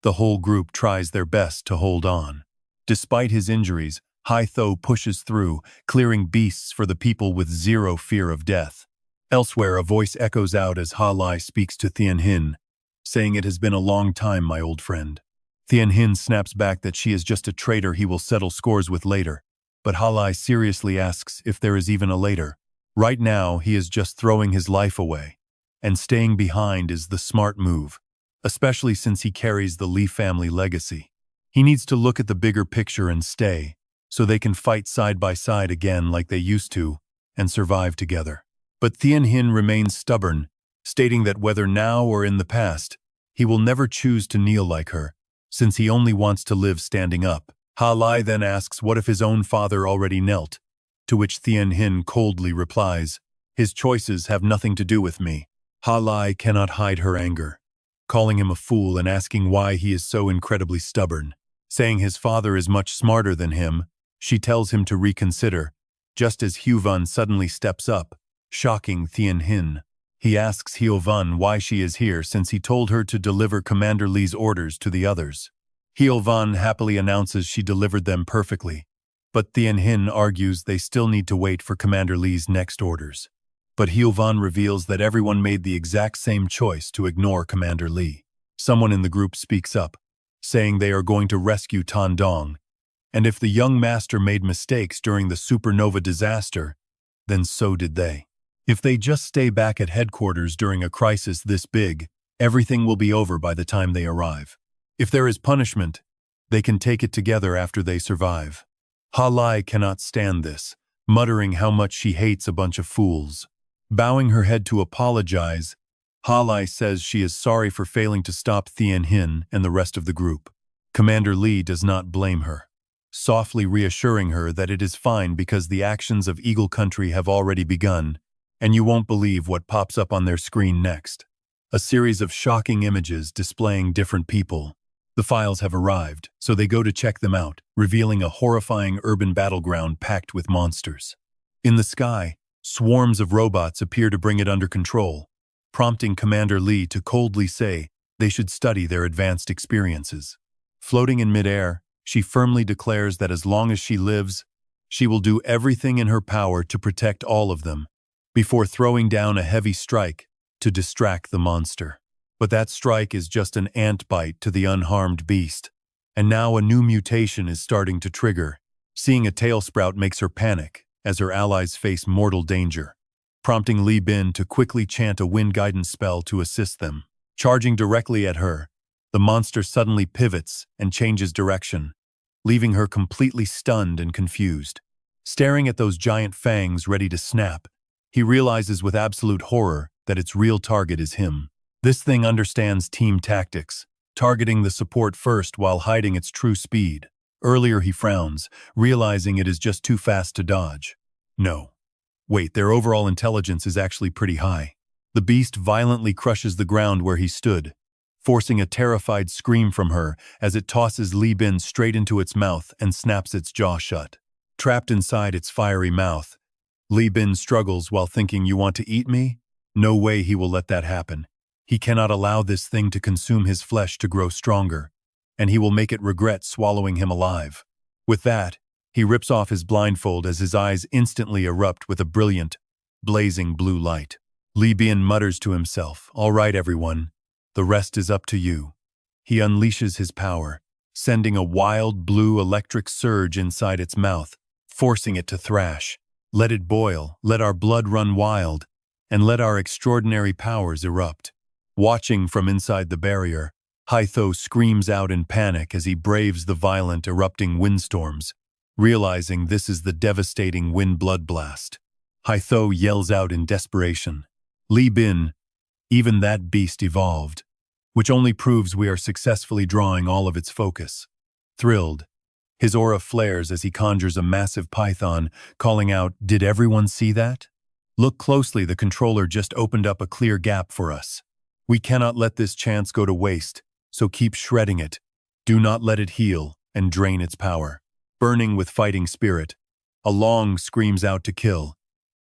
Speaker 1: the whole group tries their best to hold on. Despite his injuries, Haitho pushes through, clearing beasts for the people with zero fear of death. Elsewhere, a voice echoes out as Ha Lai speaks to Thien Hin, saying it has been a long time, my old friend. Thien Hin snaps back that she is just a traitor he will settle scores with later, but Ha Lai seriously asks if there is even a later. Right now, he is just throwing his life away, and staying behind is the smart move, especially since he carries the Li family legacy. He needs to look at the bigger picture and stay, so they can fight side by side again like they used to, and survive together. But Thien Hin remains stubborn, stating that whether now or in the past, he will never choose to kneel like her, since he only wants to live standing up. Ha Lai then asks what if his own father already knelt, to which Thien Hin coldly replies, his choices have nothing to do with me. Ha Lai cannot hide her anger, calling him a fool and asking why he is so incredibly stubborn. Saying his father is much smarter than him, she tells him to reconsider, just as Huvan suddenly steps up, shocking Thien Hin. He asks Huvan why she is here since he told her to deliver Commander Li's orders to the others. Van happily announces she delivered them perfectly, but Hin argues they still need to wait for Commander Lee's next orders. But Van reveals that everyone made the exact same choice to ignore Commander Lee. Someone in the group speaks up, saying they are going to rescue Tan Dong, and if the young master made mistakes during the supernova disaster, then so did they. If they just stay back at headquarters during a crisis this big, everything will be over by the time they arrive. If there is punishment, they can take it together after they survive. Lai cannot stand this, muttering how much she hates a bunch of fools. Bowing her head to apologize, Lai says she is sorry for failing to stop Hin and the rest of the group. Commander Lee does not blame her, softly reassuring her that it is fine because the actions of Eagle Country have already begun, and you won't believe what pops up on their screen next. A series of shocking images displaying different people. The files have arrived, so they go to check them out, revealing a horrifying urban battleground packed with monsters. In the sky, swarms of robots appear to bring it under control, prompting Commander Lee to coldly say they should study their advanced experiences. Floating in midair, she firmly declares that as long as she lives, she will do everything in her power to protect all of them, before throwing down a heavy strike to distract the monster. But that strike is just an ant bite to the unharmed beast. And now a new mutation is starting to trigger. Seeing a tail sprout makes her panic as her allies face mortal danger, prompting Li Bin to quickly chant a wind guidance spell to assist them. Charging directly at her, the monster suddenly pivots and changes direction, leaving her completely stunned and confused. Staring at those giant fangs ready to snap, he realizes with absolute horror that its real target is him. This thing understands team tactics, targeting the support first while hiding its true speed. Earlier he frowns, realizing it is just too fast to dodge. No. Wait, their overall intelligence is actually pretty high. The beast violently crushes the ground where he stood, forcing a terrified scream from her as it tosses Li Bin straight into its mouth and snaps its jaw shut. Trapped inside its fiery mouth, Li Bin struggles while thinking, "You want to eat me?" No way he will let that happen. He cannot allow this thing to consume his flesh to grow stronger, and he will make it regret swallowing him alive. With that, he rips off his blindfold as his eyes instantly erupt with a brilliant, blazing blue light. Li Bin mutters to himself, "All right, everyone, the rest is up to you." He unleashes his power, sending a wild blue electric surge inside its mouth, forcing it to thrash. Let it boil, let our blood run wild, and let our extraordinary powers erupt. Watching from inside the barrier, Haitho screams out in panic as he braves the violent erupting windstorms, realizing this is the devastating wind bloodblast. Haitho yells out in desperation, "Li Bin, even that beast evolved," which only proves we are successfully drawing all of its focus. Thrilled, his aura flares as he conjures a massive python, calling out, "Did everyone see that? Look closely, the controller just opened up a clear gap for us. We cannot let this chance go to waste, so keep shredding it. Do not let it heal and drain its power." Burning with fighting spirit, Along screams out to kill,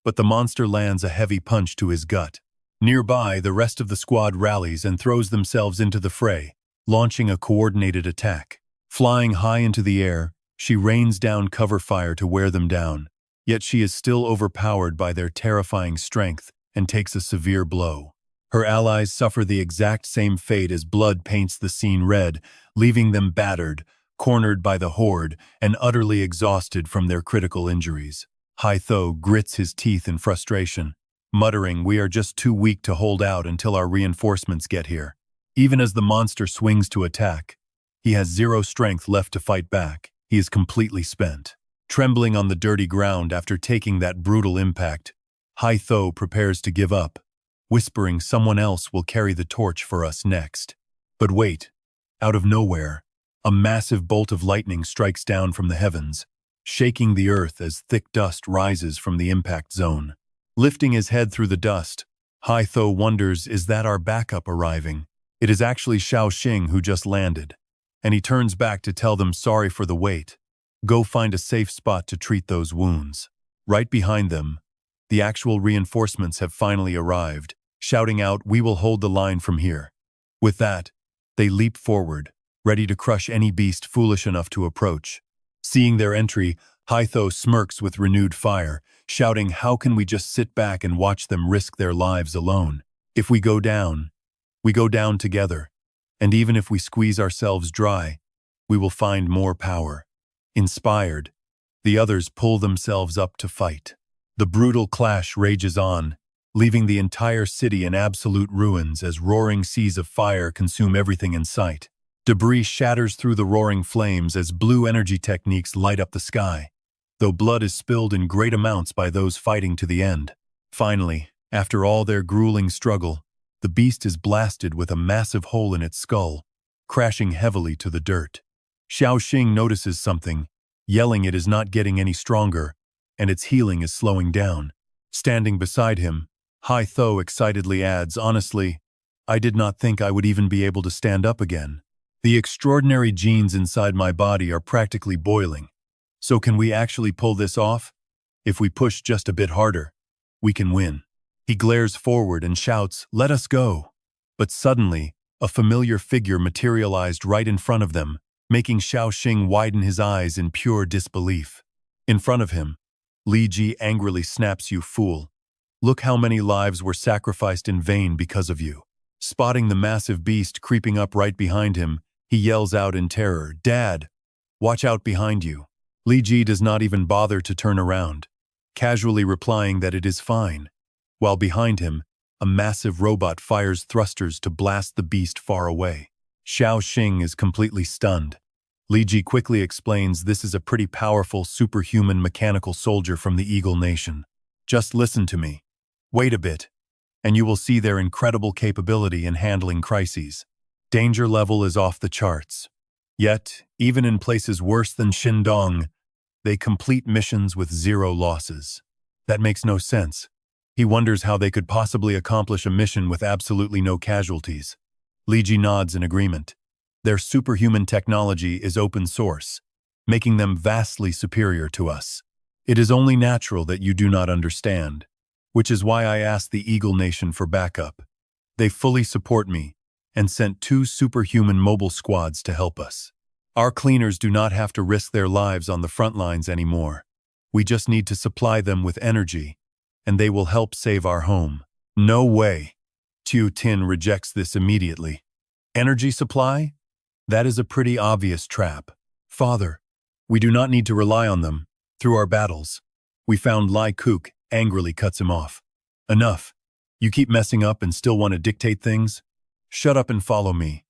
Speaker 1: but the monster lands a heavy punch to his gut. Nearby, the rest of the squad rallies and throws themselves into the fray, launching a coordinated attack. Flying high into the air, she rains down cover fire to wear them down, yet she is still overpowered by their terrifying strength and takes a severe blow. Her allies suffer the exact same fate as blood paints the scene red, leaving them battered, cornered by the horde, and utterly exhausted from their critical injuries. Haitho grits his teeth in frustration, muttering, "We are just too weak to hold out until our reinforcements get here." Even as the monster swings to attack, he has zero strength left to fight back. He is completely spent. Trembling on the dirty ground after taking that brutal impact, Haitho prepares to give up, whispering someone else will carry the torch for us next. But wait, out of nowhere, a massive bolt of lightning strikes down from the heavens, shaking the earth as thick dust rises from the impact zone. Lifting his head through the dust, Haitho wonders, is that our backup arriving? It is actually Xiao Xing who just landed, and he turns back to tell them sorry for the wait. Go find a safe spot to treat those wounds. Right behind them, the actual reinforcements have finally arrived, shouting out, "We will hold the line from here." With that, they leap forward, ready to crush any beast foolish enough to approach. Seeing their entry, Haitho smirks with renewed fire, shouting, "How can we just sit back and watch them risk their lives alone? If we go down together, and even if we squeeze ourselves dry, we will find more power." Inspired, the others pull themselves up to fight. The brutal clash rages on, leaving the entire city in absolute ruins as roaring seas of fire consume everything in sight. Debris shatters through the roaring flames as blue energy techniques light up the sky, though blood is spilled in great amounts by those fighting to the end. Finally, after all their grueling struggle, the beast is blasted with a massive hole in its skull, crashing heavily to the dirt. Xiao Xing notices something, yelling it is not getting any stronger, and its healing is slowing down. Standing beside him, Haitho excitedly adds, "Honestly, I did not think I would even be able to stand up again. The extraordinary genes inside my body are practically boiling. So can we actually pull this off? If we push just a bit harder, we can win." He glares forward and shouts, "Let us go." But suddenly, a familiar figure materialized right in front of them, making Xiao Xing widen his eyes in pure disbelief. In front of him, Li Ji angrily snaps, "You fool. Look how many lives were sacrificed in vain because of you." Spotting the massive beast creeping up right behind him, he yells out in terror, "Dad, watch out behind you." Li Ji does not even bother to turn around, casually replying that it is fine, while behind him, a massive robot fires thrusters to blast the beast far away. Xiao Xing is completely stunned. Li Ji quickly explains this is a pretty powerful superhuman mechanical soldier from the Eagle Nation. "Just listen to me. Wait a bit, and you will see their incredible capability in handling crises. Danger level is off the charts. Yet, even in places worse than Shindong, they complete missions with 0 losses. That makes no sense." He wonders how they could possibly accomplish a mission with absolutely no casualties. Li Ji nods in agreement. Their superhuman technology is open source, making them vastly superior to us. It is only natural that you do not understand, which is why I asked the Eagle Nation for backup. They fully support me and sent 2 superhuman mobile squads to help us. Our cleaners do not have to risk their lives on the front lines anymore. We just need to supply them with energy, and they will help save our home. "No way." Tiu Tin rejects this immediately. "Energy supply? That is a pretty obvious trap. Father, we do not need to rely on them through our battles." We found Lai Kuk angrily cuts him off. "Enough. You keep messing up and still want to dictate things? Shut up and follow me.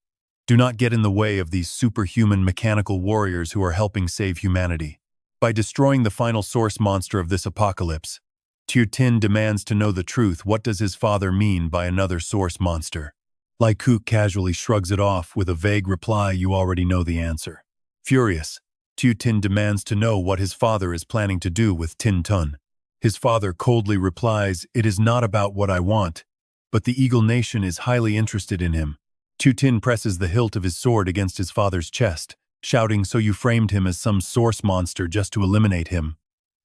Speaker 1: Do not get in the way of these superhuman mechanical warriors who are helping save humanity." By destroying the final source monster of this apocalypse, Tiu Tin demands to know the truth. What does his father mean by another source monster? Lai Kuk casually shrugs it off with a vague reply, "You already know the answer." Furious, Tiu Tin demands to know what his father is planning to do with Tin Tun. His father coldly replies, "It is not about what I want, but the Eagle Nation is highly interested in him." Tiu Tin presses the hilt of his sword against his father's chest, shouting, "So you framed him as some source monster just to eliminate him?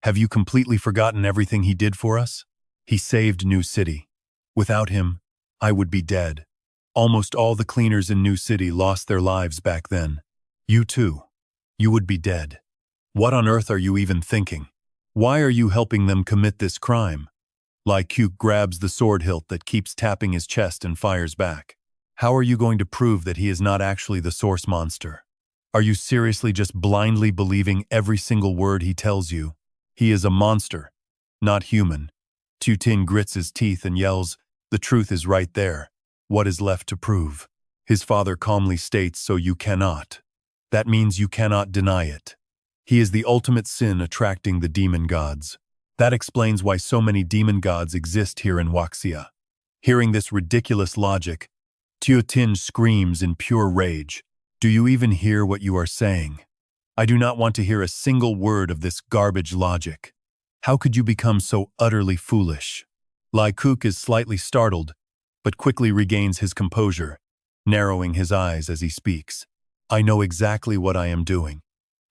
Speaker 1: Have you completely forgotten everything he did for us? He saved New City. Without him, I would be dead. Almost all the cleaners in New City lost their lives back then. You too. You would be dead. What on earth are you even thinking? Why are you helping them commit this crime?" Lai Kuk grabs the sword hilt that keeps tapping his chest and fires back. "How are you going to prove that he is not actually the source monster? Are you seriously just blindly believing every single word he tells you? He is a monster, not human." Tiu Tin grits his teeth and yells, "The truth is right there. What is left to prove?" His father calmly states, "So you cannot. That means you cannot deny it. He is the ultimate sin attracting the demon gods. That explains why so many demon gods exist here in Wuxia." Hearing this ridiculous logic, Tiu Tin screams in pure rage, "Do you even hear what you are saying? I do not want to hear a single word of this garbage logic. How could you become so utterly foolish?" Lai Kuk is slightly startled, but quickly regains his composure, narrowing his eyes as he speaks. "I know exactly what I am doing."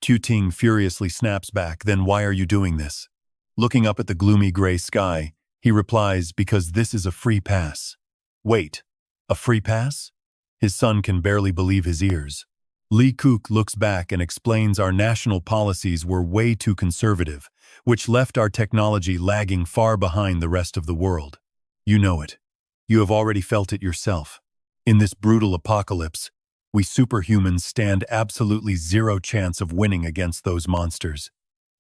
Speaker 1: Tiu Tin furiously snaps back, "Then why are you doing this?" Looking up at the gloomy gray sky, he replies, "Because this is a free pass." "Wait, a free pass?" His son can barely believe his ears. Li Kuk looks back and explains our national policies were way too conservative, which left our technology lagging far behind the rest of the world. You know it. You have already felt it yourself. In this brutal apocalypse, we superhumans stand absolutely zero chance of winning against those monsters.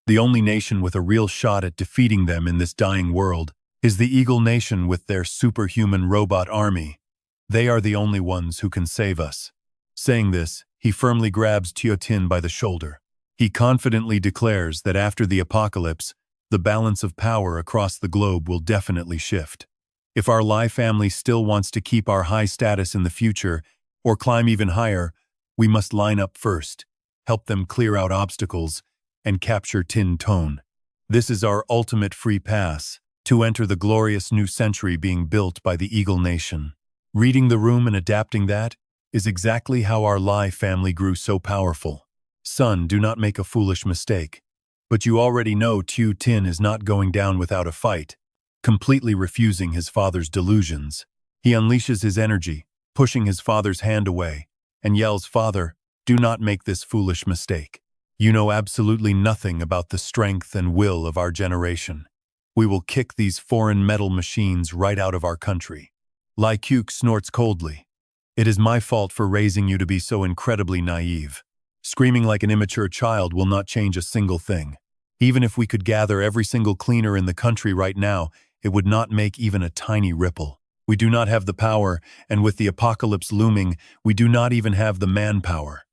Speaker 1: The only nation with a real shot at defeating them in this dying world is the Eagle Nation with their superhuman robot army. They are the only ones who can save us. Saying this, he firmly grabs Tiotin by the shoulder. He confidently declares that after the apocalypse, the balance of power across the globe will definitely shift. If our Lai family still wants to keep our high status in the future, or climb even higher, we must line up first, help them clear out obstacles, and capture Tin Tone. This is our ultimate free pass to enter the glorious new century being built by the Eagle Nation. Reading the room and adapting that is exactly how our Lai family grew so powerful. Son, do not make a foolish mistake. But you already know Tu Tin is not going down without a fight. Completely refusing his father's delusions, he unleashes his energy, pushing his father's hand away, and yells, "Father, do not make this foolish mistake. You know absolutely nothing about the strength and will of our generation. We will kick these foreign metal machines right out of our country." Lai Kuk snorts coldly. "It is my fault for raising you to be so incredibly naive. Screaming like an immature child will not change a single thing. Even if we could gather every single cleaner in the country right now, it would not make even a tiny ripple. We do not have the power, and with the apocalypse looming, we do not even have the manpower.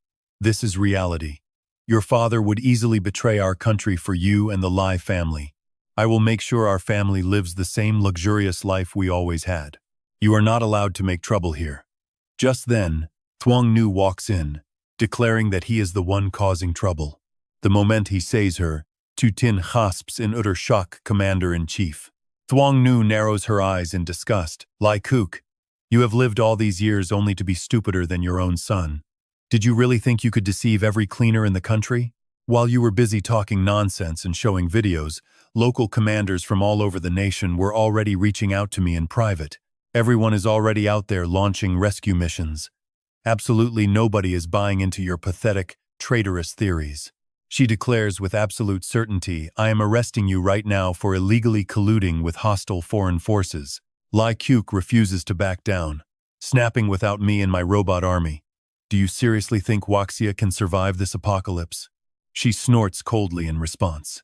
Speaker 1: This is reality. Your father would easily betray our country for you and the Lai family. I will make sure our family lives the same luxurious life we always had. You are not allowed to make trouble here." Just then, Thuong Nu walks in, declaring that he is the one causing trouble. The moment he says her, Tu Tin gasps in utter shock, Commander-in-Chief. Thuong Nu narrows her eyes in disgust. "Lai Kuk, you have lived all these years only to be stupider than your own son. Did you really think you could deceive every cleaner in the country? While you were busy talking nonsense and showing videos, local commanders from all over the nation were already reaching out to me in private. Everyone is already out there launching rescue missions. Absolutely nobody is buying into your pathetic, traitorous theories." She declares with absolute certainty, "I am arresting you right now for illegally colluding with hostile foreign forces." Lai Kuk refuses to back down, snapping, "Without me and my robot army, do you seriously think Wuxia can survive this apocalypse?" She snorts coldly in response.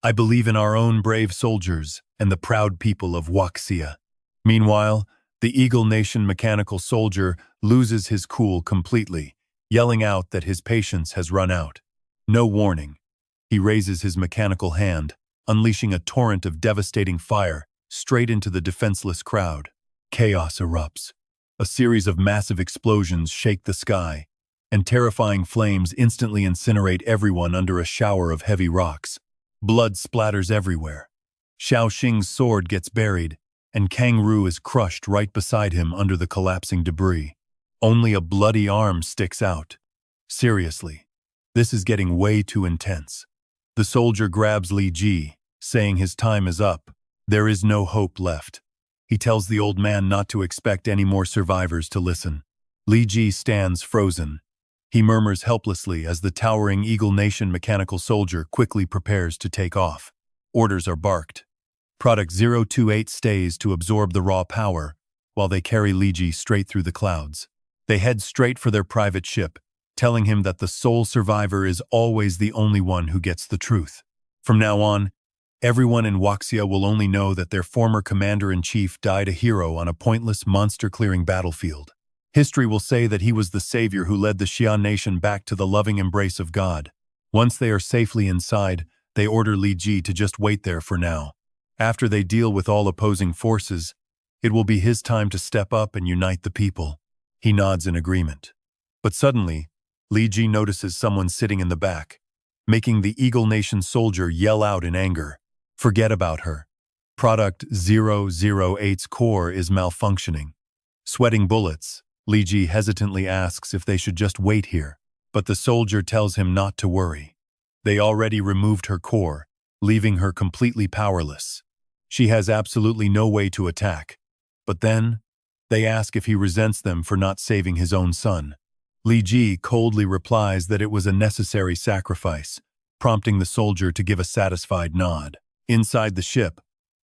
Speaker 1: "I believe in our own brave soldiers and the proud people of Wuxia." Meanwhile, the Eagle Nation mechanical soldier loses his cool completely, yelling out that his patience has run out. No warning, he raises his mechanical hand, unleashing a torrent of devastating fire straight into the defenseless crowd. Chaos erupts. A series of massive explosions shake the sky, and terrifying flames instantly incinerate everyone under a shower of heavy rocks. Blood splatters everywhere. Xiao Xing's sword gets buried, and Kang Ru is crushed right beside him under the collapsing debris. Only a bloody arm sticks out. Seriously, this is getting way too intense. The soldier grabs Li Ji, saying his time is up. There is no hope left. He tells the old man not to expect any more survivors to listen. Li Ji stands frozen. He murmurs helplessly as the towering Eagle Nation mechanical soldier quickly prepares to take off. Orders are barked. Product 028 stays to absorb the raw power, while they carry Li Ji straight through the clouds. They head straight for their private ship, telling him that the sole survivor is always the only one who gets the truth. From now on, everyone in Wuxia will only know that their former commander-in-chief died a hero on a pointless, monster-clearing battlefield. History will say that he was the savior who led the Xian nation back to the loving embrace of God. Once they are safely inside, they order Li Ji to just wait there for now. After they deal with all opposing forces, it will be his time to step up and unite the people. He nods in agreement. But suddenly, Li Ji notices someone sitting in the back, making the Eagle Nation soldier yell out in anger. Forget about her. Product 008's core is malfunctioning. Sweating bullets, Li Ji hesitantly asks if they should just wait here, but the soldier tells him not to worry. They already removed her core, leaving her completely powerless. She has absolutely no way to attack. But then, they ask if he resents them for not saving his own son. Li Ji coldly replies that it was a necessary sacrifice, prompting the soldier to give a satisfied nod. Inside the ship,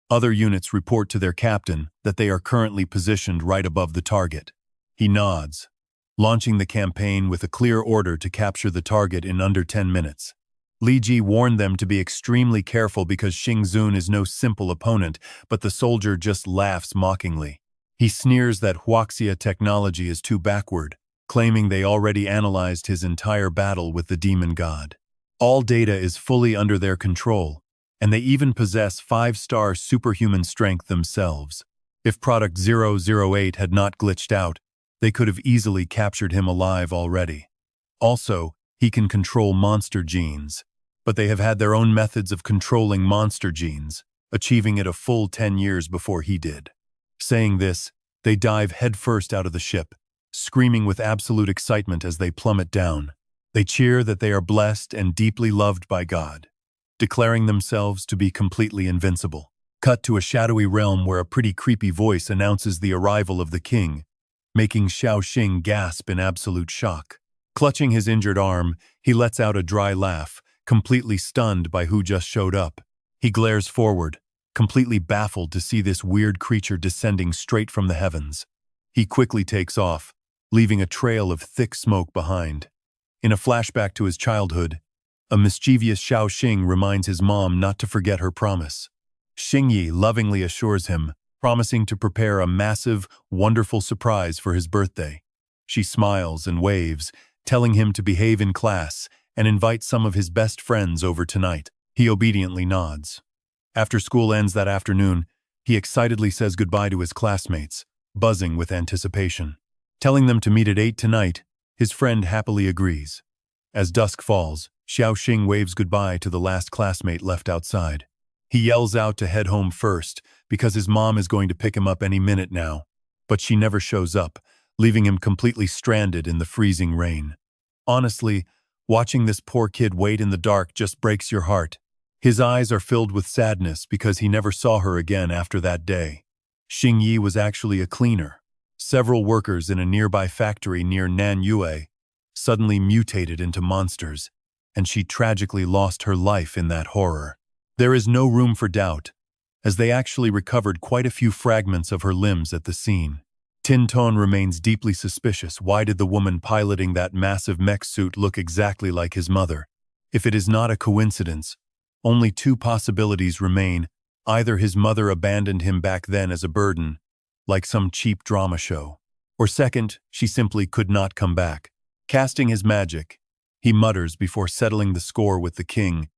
Speaker 1: other units report to their captain that they are currently positioned right above the target. He nods, launching the campaign with a clear order to capture the target in under 10 minutes. Li Ji warned them to be extremely careful because Xing Zun is no simple opponent, but the soldier just laughs mockingly. He sneers that Huaxia technology is too backward, claiming they already analyzed his entire battle with the demon god. All data is fully under their control, and they even possess 5-star superhuman strength themselves. If Product 008 had not glitched out, they could have easily captured him alive already. Also, he can control monster genes, but they have had their own methods of controlling monster genes, achieving it a full 10 years before he did. Saying this, they dive headfirst out of the ship, screaming with absolute excitement as they plummet down. They cheer that they are blessed and deeply loved by God, declaring themselves to be completely invincible. Cut to a shadowy realm where a pretty creepy voice announces the arrival of the king, making Xiao Xing gasp in absolute shock. Clutching his injured arm, he lets out a dry laugh, completely stunned by who just showed up. He glares forward, completely baffled to see this weird creature descending straight from the heavens. He quickly takes off, leaving a trail of thick smoke behind. In a flashback to his childhood, a mischievous Xiao Xing reminds his mom not to forget her promise. Xing Yi lovingly assures him, promising to prepare a massive, wonderful surprise for his birthday. She smiles and waves, telling him to behave in class and invite some of his best friends over tonight. He obediently nods. After school ends that afternoon, he excitedly says goodbye to his classmates, buzzing with anticipation. Telling them to meet at 8 tonight, his friend happily agrees. As dusk falls, Xiao Xing waves goodbye to the last classmate left outside. He yells out to head home first because his mom is going to pick him up any minute now, but she never shows up, leaving him completely stranded in the freezing rain. Honestly, watching this poor kid wait in the dark just breaks your heart. His eyes are filled with sadness because he never saw her again after that day. Xing Yi was actually a cleaner. Several workers in a nearby factory near Nanyue suddenly mutated into monsters, and she tragically lost her life in that horror. There is no room for doubt, as they actually recovered quite a few fragments of her limbs at the scene. Tinton remains deeply suspicious. Why did the woman piloting that massive mech suit look exactly like his mother? If it is not a coincidence, only 2 possibilities remain. Either his mother abandoned him back then as a burden, like some cheap drama show, or second, she simply could not come back. Casting his magic, he mutters before settling the score with the king,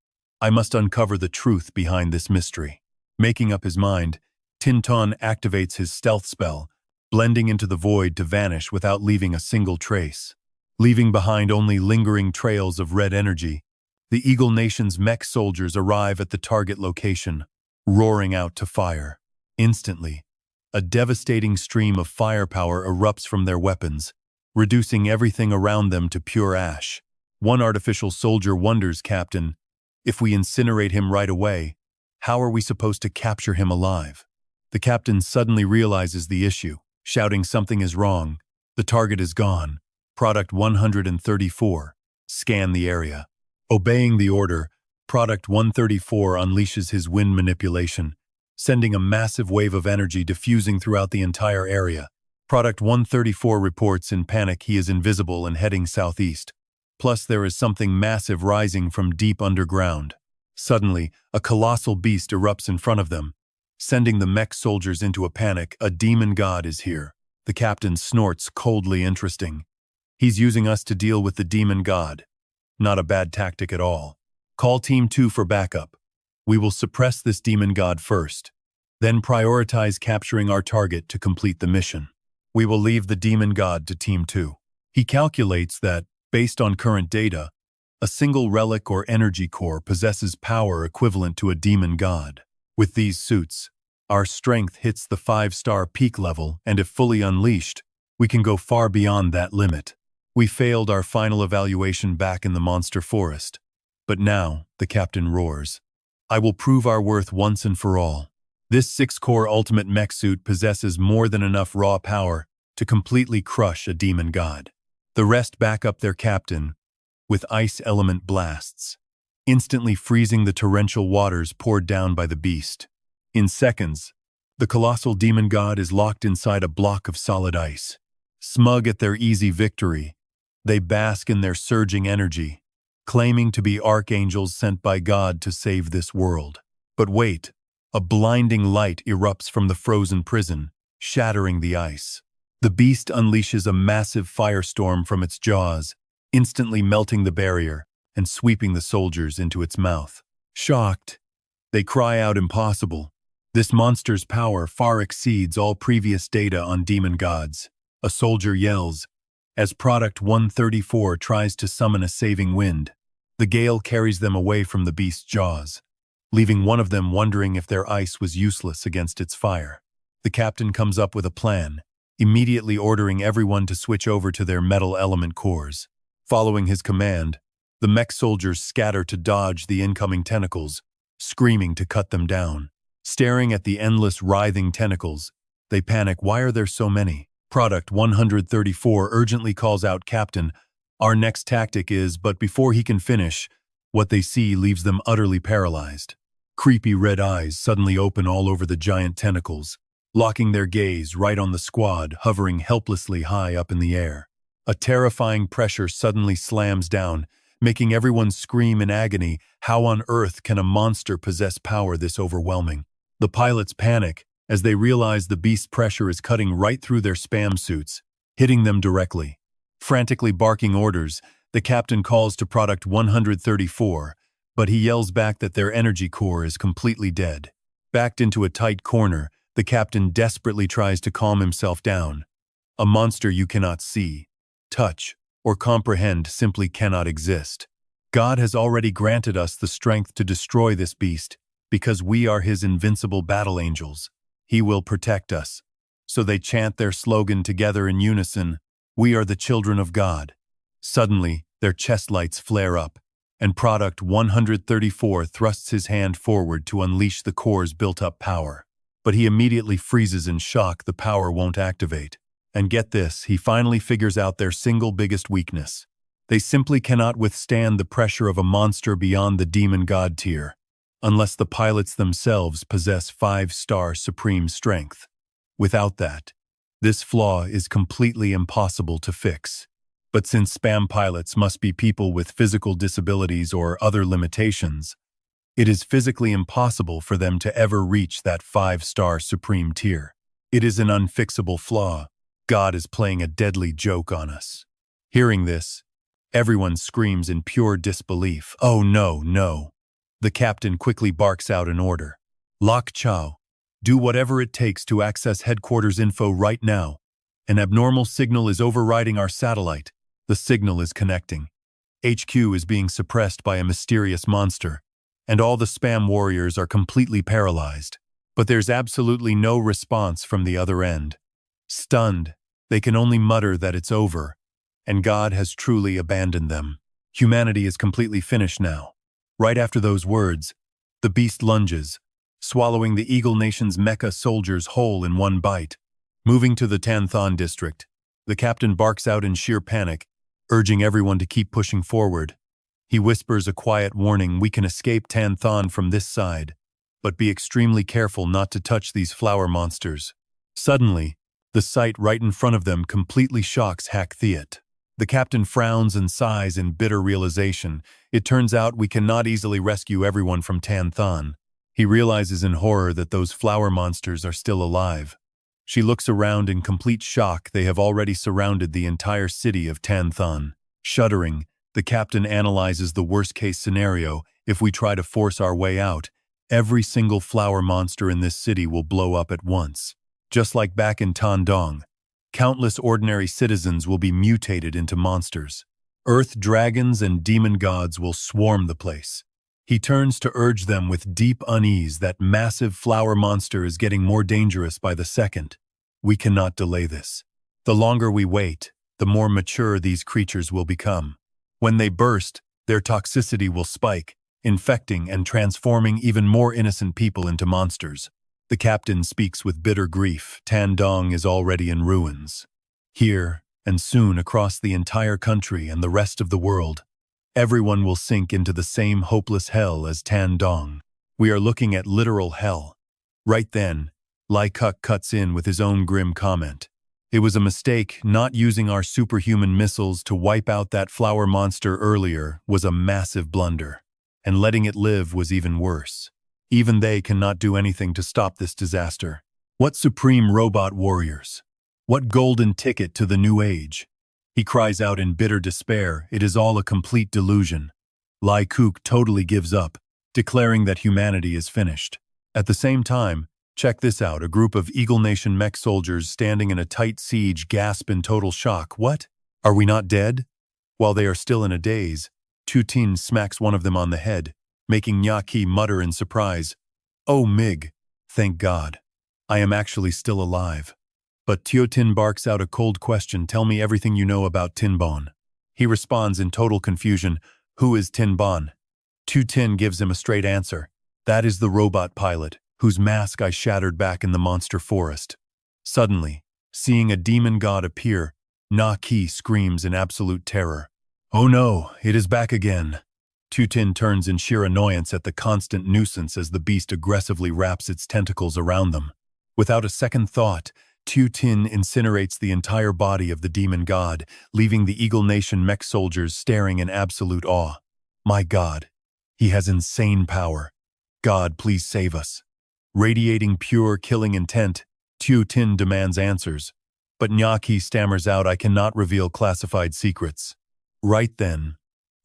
Speaker 1: "I must uncover the truth behind this mystery." Making up his mind, Tinton activates his stealth spell, blending into the void to vanish without leaving a single trace. Leaving behind only lingering trails of red energy, the Eagle Nation's mech soldiers arrive at the target location, roaring out to fire. Instantly, a devastating stream of firepower erupts from their weapons, reducing everything around them to pure ash. One artificial soldier wonders, "Captain, if we incinerate him right away, how are we supposed to capture him alive?" The captain suddenly realizes the issue, shouting something is wrong. The target is gone. Product 134. Scan the area. Obeying the order, Product 134 unleashes his wind manipulation, sending a massive wave of energy diffusing throughout the entire area. Product 134 reports in panic he is invisible and heading southeast. Plus, there is something massive rising from deep underground. Suddenly, a colossal beast erupts in front of them, sending the mech soldiers into a panic. "A demon god is here." The captain snorts, coldly interesting. "He's using us to deal with the demon god. Not a bad tactic at all. Call Team 2 for backup. We will suppress this demon god first, then prioritize capturing our target to complete the mission. We will leave the demon god to Team 2. He calculates that, based on current data, a single relic or energy core possesses power equivalent to a demon god. With these suits, our strength hits the 5-star peak level, and if fully unleashed, we can go far beyond that limit. We failed our final evaluation back in the monster forest. But now, the captain roars, "I will prove our worth once and for all." This 6-core ultimate mech suit possesses more than enough raw power to completely crush a demon god. The rest back up their captain with ice element blasts, instantly freezing the torrential waters poured down by the beast. In seconds, the colossal demon god is locked inside a block of solid ice. Smug at their easy victory, they bask in their surging energy, claiming to be archangels sent by God to save this world. But wait, a blinding light erupts from the frozen prison, shattering the ice. The beast unleashes a massive firestorm from its jaws, instantly melting the barrier and sweeping the soldiers into its mouth. Shocked, they cry out impossible. This monster's power far exceeds all previous data on demon gods. A soldier yells, as Product 134 tries to summon a saving wind. The gale carries them away from the beast's jaws, leaving one of them wondering if their ice was useless against its fire. The captain comes up with a plan, immediately ordering everyone to switch over to their metal element cores. Following his command, the mech soldiers scatter to dodge the incoming tentacles, screaming to cut them down. Staring at the endless writhing tentacles, they panic. Why are there so many? Product 134 urgently calls out, "Captain, our next tactic is," but before he can finish, what they see leaves them utterly paralyzed. Creepy red eyes suddenly open all over the giant tentacles, locking their gaze right on the squad hovering helplessly high up in the air. A terrifying pressure suddenly slams down, making everyone scream in agony. How on earth can a monster possess power this overwhelming? The pilots panic as they realize the beast's pressure is cutting right through their spam suits, hitting them directly. Frantically barking orders, the captain calls to Product 134, but he yells back that their energy core is completely dead. Backed into a tight corner, the captain desperately tries to calm himself down. A monster you cannot see, touch, or comprehend simply cannot exist. God has already granted us the strength to destroy this beast because we are his invincible battle angels. He will protect us. So they chant their slogan together in unison, "We are the children of God." Suddenly, their chest lights flare up, and Product 134 thrusts his hand forward to unleash the core's built-up power. But he immediately freezes in shock. The power won't activate. And get this, he finally figures out their single biggest weakness. They simply cannot withstand the pressure of a monster beyond the demon god tier, unless the pilots themselves possess 5-star supreme strength. Without that, this flaw is completely impossible to fix. But since spam pilots must be people with physical disabilities or other limitations, it is physically impossible for them to ever reach that 5-star supreme tier. It is an unfixable flaw. God is playing a deadly joke on us. Hearing this, everyone screams in pure disbelief. Oh no, no. The captain quickly barks out an order. "Lock Xiao. Do whatever it takes to access headquarters info right now. An abnormal signal is overriding our satellite." The signal is connecting. HQ is being suppressed by a mysterious monster, and all the spam warriors are completely paralyzed. But there's absolutely no response from the other end. Stunned, they can only mutter that it's over, and God has truly abandoned them. Humanity is completely finished now. Right after those words, the beast lunges, swallowing the Eagle Nation's mecha soldiers whole in one bite. Moving to the Tanthan district, the captain barks out in sheer panic, urging everyone to keep pushing forward. He whispers a quiet warning: "We can escape Tanthan from this side, but be extremely careful not to touch these flower monsters." Suddenly, the sight right in front of them completely shocks Hack Theat. The captain frowns and sighs in bitter realization. It turns out we cannot easily rescue everyone from Tanthan. He realizes in horror that those flower monsters are still alive. She looks around in complete shock. They have already surrounded the entire city of Tanthan. Shuddering, the captain analyzes the worst-case scenario. If we try to force our way out, every single flower monster in this city will blow up at once. Just like back in Tandong, countless ordinary citizens will be mutated into monsters. Earth dragons and demon gods will swarm the place. He turns to urge them with deep unease that massive flower monster is getting more dangerous by the second. We cannot delay this. The longer we wait, the more mature these creatures will become. When they burst, their toxicity will spike, infecting and transforming even more innocent people into monsters. The captain speaks with bitter grief. Tandong is already in ruins. Here, and soon across the entire country and the rest of the world, everyone will sink into the same hopeless hell as Tan Dong. We are looking at literal hell. Right then, Lai Kuk cuts in with his own grim comment. It was a mistake. Not using our superhuman missiles to wipe out that flower monster earlier was a massive blunder. And letting it live was even worse. Even they cannot do anything to stop this disaster. What supreme robot warriors? What golden ticket to the new age? He cries out in bitter despair. It is all a complete delusion. Lai Kuk totally gives up, declaring that humanity is finished. At the same time, check this out, a group of Eagle Nation mech soldiers standing in a tight siege gasp in total shock. What? Are we not dead? While they are still in a daze, Tu Tin smacks one of them on the head, making Nya Qi mutter in surprise, "Oh Mig, thank God. I am actually still alive." But Tio Tin barks out a cold question, "Tell me everything you know about Tin Bon." He responds in total confusion, "Who is Tin Bon?" Tu Tin gives him a straight answer. "That is the robot pilot, whose mask I shattered back in the monster forest." Suddenly, seeing a demon god appear, Na Qi screams in absolute terror. "Oh no, it is back again." Tu Tin turns in sheer annoyance at the constant nuisance as the beast aggressively wraps its tentacles around them. Without a second thought, Tu Tin incinerates the entire body of the demon god, leaving the Eagle Nation mech soldiers staring in absolute awe. My God, he has insane power. God, please save us. Radiating pure killing intent, Tu Tin demands answers. But Nya Qi stammers out, "I cannot reveal classified secrets." Right then,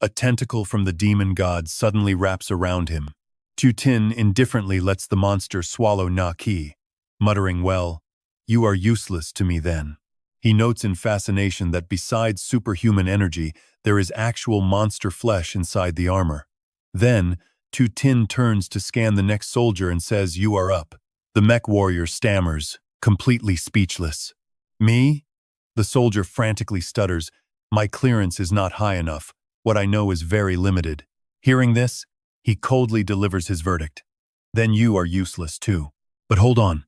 Speaker 1: a tentacle from the demon god suddenly wraps around him. Tu Tin indifferently lets the monster swallow Nya Qi, muttering, "Well, you are useless to me then." He notes in fascination that besides superhuman energy, there is actual monster flesh inside the armor. Then, Tu Tin turns to scan the next soldier and says, "You are up." The mech warrior stammers, completely speechless. "Me?" The soldier frantically stutters, "My clearance is not high enough. What I know is very limited." Hearing this, he coldly delivers his verdict. "Then you are useless too. But hold on."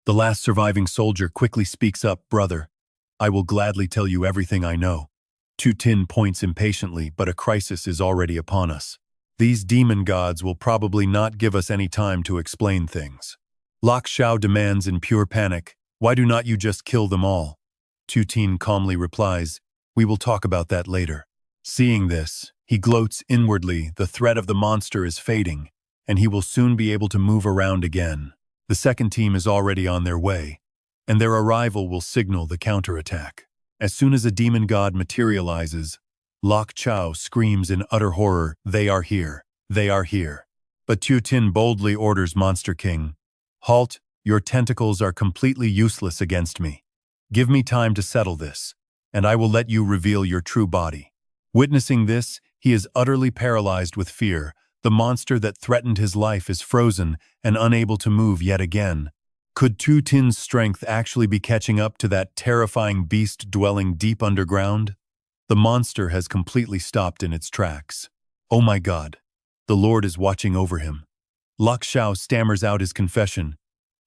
Speaker 1: The last surviving soldier quickly speaks up, "Brother, I will gladly tell you everything I know." Tu Tin points impatiently, but a crisis is already upon us. These demon gods will probably not give us any time to explain things. Lok Xiao demands in pure panic, "Why do not you just kill them all?" Tu Tin calmly replies, "We will talk about that later." Seeing this, he gloats inwardly. The threat of the monster is fading, and he will soon be able to move around again. The second team is already on their way, and their arrival will signal the counterattack. As soon as a demon god materializes, Lok Xiao screams in utter horror, "They are here! They are here!" But Tu Tin boldly orders Monster King, "Halt! Your tentacles are completely useless against me. Give me time to settle this, and I will let you reveal your true body." Witnessing this, he is utterly paralyzed with fear. The monster that threatened his life is frozen and unable to move yet again. Could Tu Tin's strength actually be catching up to that terrifying beast dwelling deep underground? The monster has completely stopped in its tracks. "Oh my God, the Lord is watching over him." Lok Xiao stammers out his confession.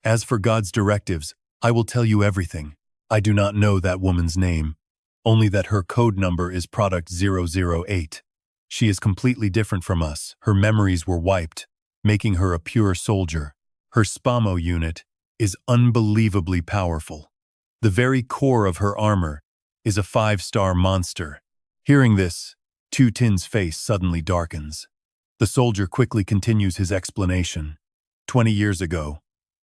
Speaker 1: "As for God's directives, I will tell you everything. I do not know that woman's name, only that her code number is Product 008. She is completely different from us. Her memories were wiped, making her a pure soldier. Her SPAMO unit is unbelievably powerful. The very core of her armor is a 5-star monster." Hearing this, Tu Tin's face suddenly darkens. The soldier quickly continues his explanation. 20 years ago,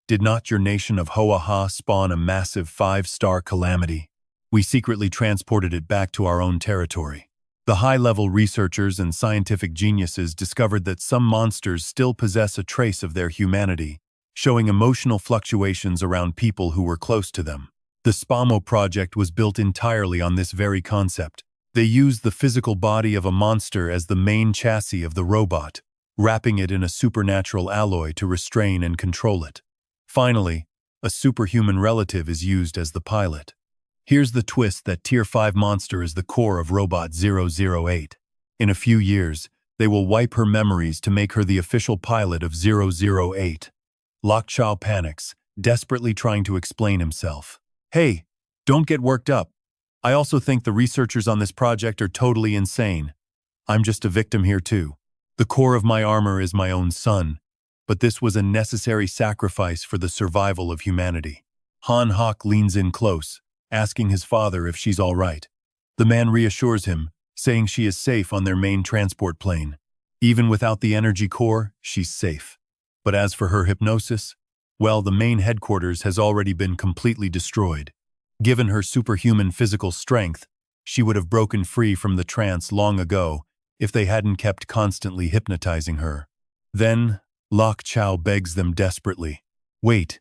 Speaker 1: did not your nation of Hoa spawn a massive 5-star calamity? We secretly transported it back to our own territory. The high-level researchers and scientific geniuses discovered that some monsters still possess a trace of their humanity, showing emotional fluctuations around people who were close to them. The SPAMO project was built entirely on this very concept. They used the physical body of a monster as the main chassis of the robot, wrapping it in a supernatural alloy to restrain and control it. Finally, a superhuman relative is used as the pilot. Here's the twist: that Tier 5 monster is the core of Robot 008. In a few years, they will wipe her memories to make her the official pilot of 008. Lok Xiao panics, desperately trying to explain himself. "Hey, don't get worked up. I also think the researchers on this project are totally insane. I'm just a victim here too. The core of my armor is my own son, but this was a necessary sacrifice for the survival of humanity. Han Hok leans in close, asking his father if she's all right. The man reassures him, saying she is safe on their main transport plane. Even without the energy core, she's safe. But as for her hypnosis, well, the main headquarters has already been completely destroyed. Given her superhuman physical strength, she would have broken free from the trance long ago if they hadn't kept constantly hypnotizing her. Then, Lok Chow begs them desperately, "Wait,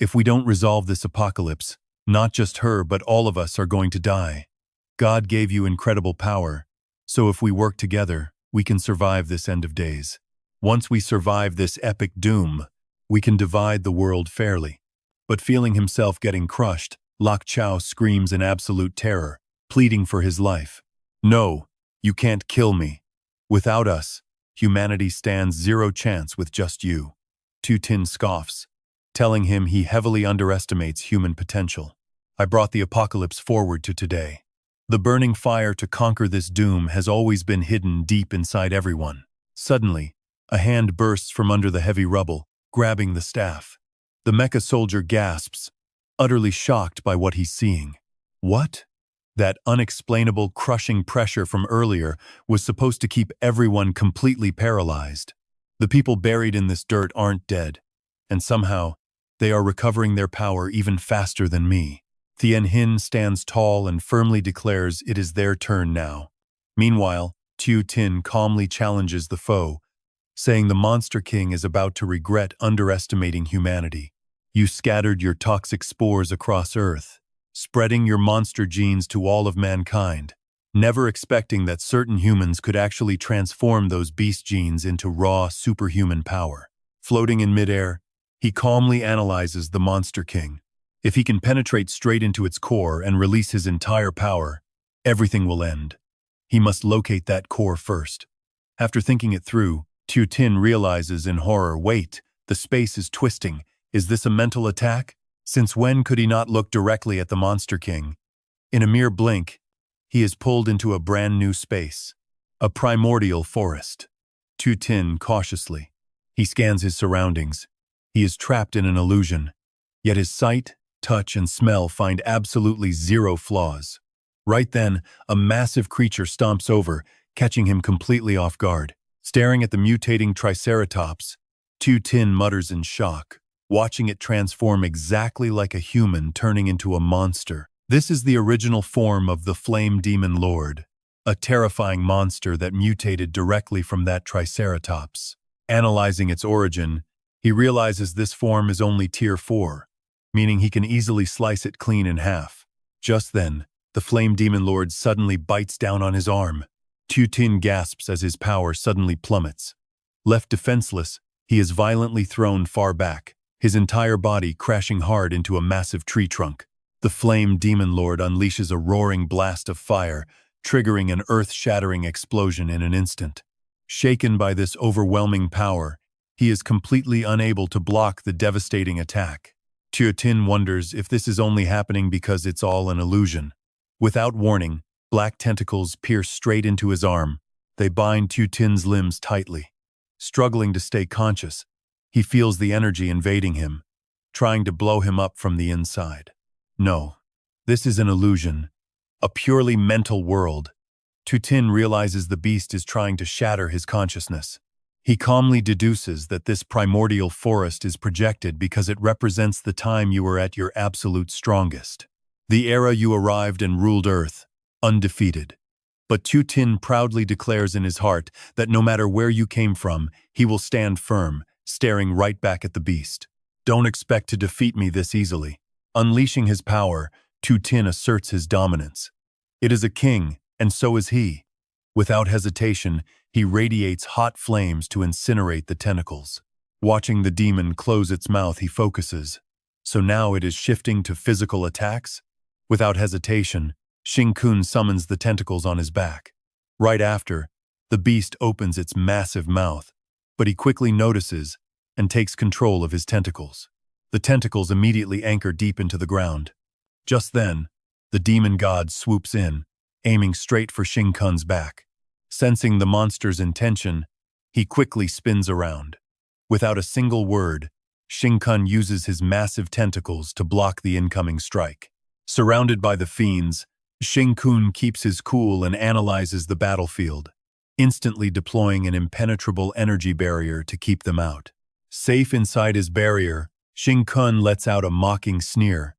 Speaker 1: if we don't resolve this apocalypse, not just her but all of us are going to die. God gave you incredible power, so if we work together, we can survive this end of days. Once we survive this epic doom, we can divide the world fairly." But feeling himself getting crushed, Lok Chow screams in absolute terror, pleading for his life. "No, you can't kill me. Without us, humanity stands zero chance with just you." Tu Tin scoffs, telling him he heavily underestimates human potential. "I brought the apocalypse forward to today. The burning fire to conquer this doom has always been hidden deep inside everyone." Suddenly, a hand bursts from under the heavy rubble, grabbing the staff. The mecha soldier gasps, utterly shocked by what he's seeing. What? That unexplainable, crushing pressure from earlier was supposed to keep everyone completely paralyzed. The people buried in this dirt aren't dead, and somehow, they are recovering their power even faster than me. Tien Hin stands tall and firmly declares it is their turn now. Meanwhile, Tu Tin calmly challenges the foe, saying the Monster King is about to regret underestimating humanity. "You scattered your toxic spores across Earth, spreading your monster genes to all of mankind, never expecting that certain humans could actually transform those beast genes into raw, superhuman power." Floating in midair, he calmly analyzes the Monster King. If he can penetrate straight into its core and release his entire power, everything will end. He must locate that core first. After thinking it through, Tu Tin realizes in horror, wait, the space is twisting. Is this a mental attack? Since when could he not look directly at the Monster King? In a mere blink, he is pulled into a brand new space, a primordial forest. Tu Tin cautiously. He scans his surroundings. He is trapped in an illusion, yet his sight, touch, and smell find absolutely zero flaws. Right then, a massive creature stomps over, catching him completely off guard. Staring at the mutating Triceratops, Tu Tin mutters in shock, watching it transform exactly like a human turning into a monster. This is the original form of the Flame Demon Lord, a terrifying monster that mutated directly from that Triceratops. Analyzing its origin, he realizes this form is only Tier 4, meaning he can easily slice it clean in half. Just then, the Flame Demon Lord suddenly bites down on his arm. Tu Tin gasps as his power suddenly plummets. Left defenseless, he is violently thrown far back, his entire body crashing hard into a massive tree trunk. The Flame Demon Lord unleashes a roaring blast of fire, triggering an earth-shattering explosion in an instant. Shaken by this overwhelming power, he is completely unable to block the devastating attack. Tu Tin wonders if this is only happening because it's all an illusion. Without warning, black tentacles pierce straight into his arm. They bind Tu Tin's limbs tightly. Struggling to stay conscious, he feels the energy invading him, trying to blow him up from the inside. No, this is an illusion, a purely mental world. Tu Tin realizes the beast is trying to shatter his consciousness. He calmly deduces that this primordial forest is projected because it represents the time you were at your absolute strongest. The era you arrived and ruled Earth, undefeated. But Tu Tin proudly declares in his heart that no matter where you came from, he will stand firm, staring right back at the beast. Don't expect to defeat me this easily. Unleashing his power, Tu Tin asserts his dominance. It is a king, and so is he. Without hesitation, he radiates hot flames to incinerate the tentacles. Watching the demon close its mouth, he focuses. So now it is shifting to physical attacks? Without hesitation, Xing Kun summons the tentacles on his back. Right after, the beast opens its massive mouth, but he quickly notices and takes control of his tentacles. The tentacles immediately anchor deep into the ground. Just then, The demon god swoops in, aiming straight for Xing Kun's back. Sensing the monster's intention, he quickly spins around. Without a single word, Xing Kun uses his massive tentacles to block the incoming strike. Surrounded by the fiends, Xing Kun keeps his cool and analyzes the battlefield, instantly deploying an impenetrable energy barrier to keep them out. Safe inside his barrier, Xing Kun lets out a mocking sneer.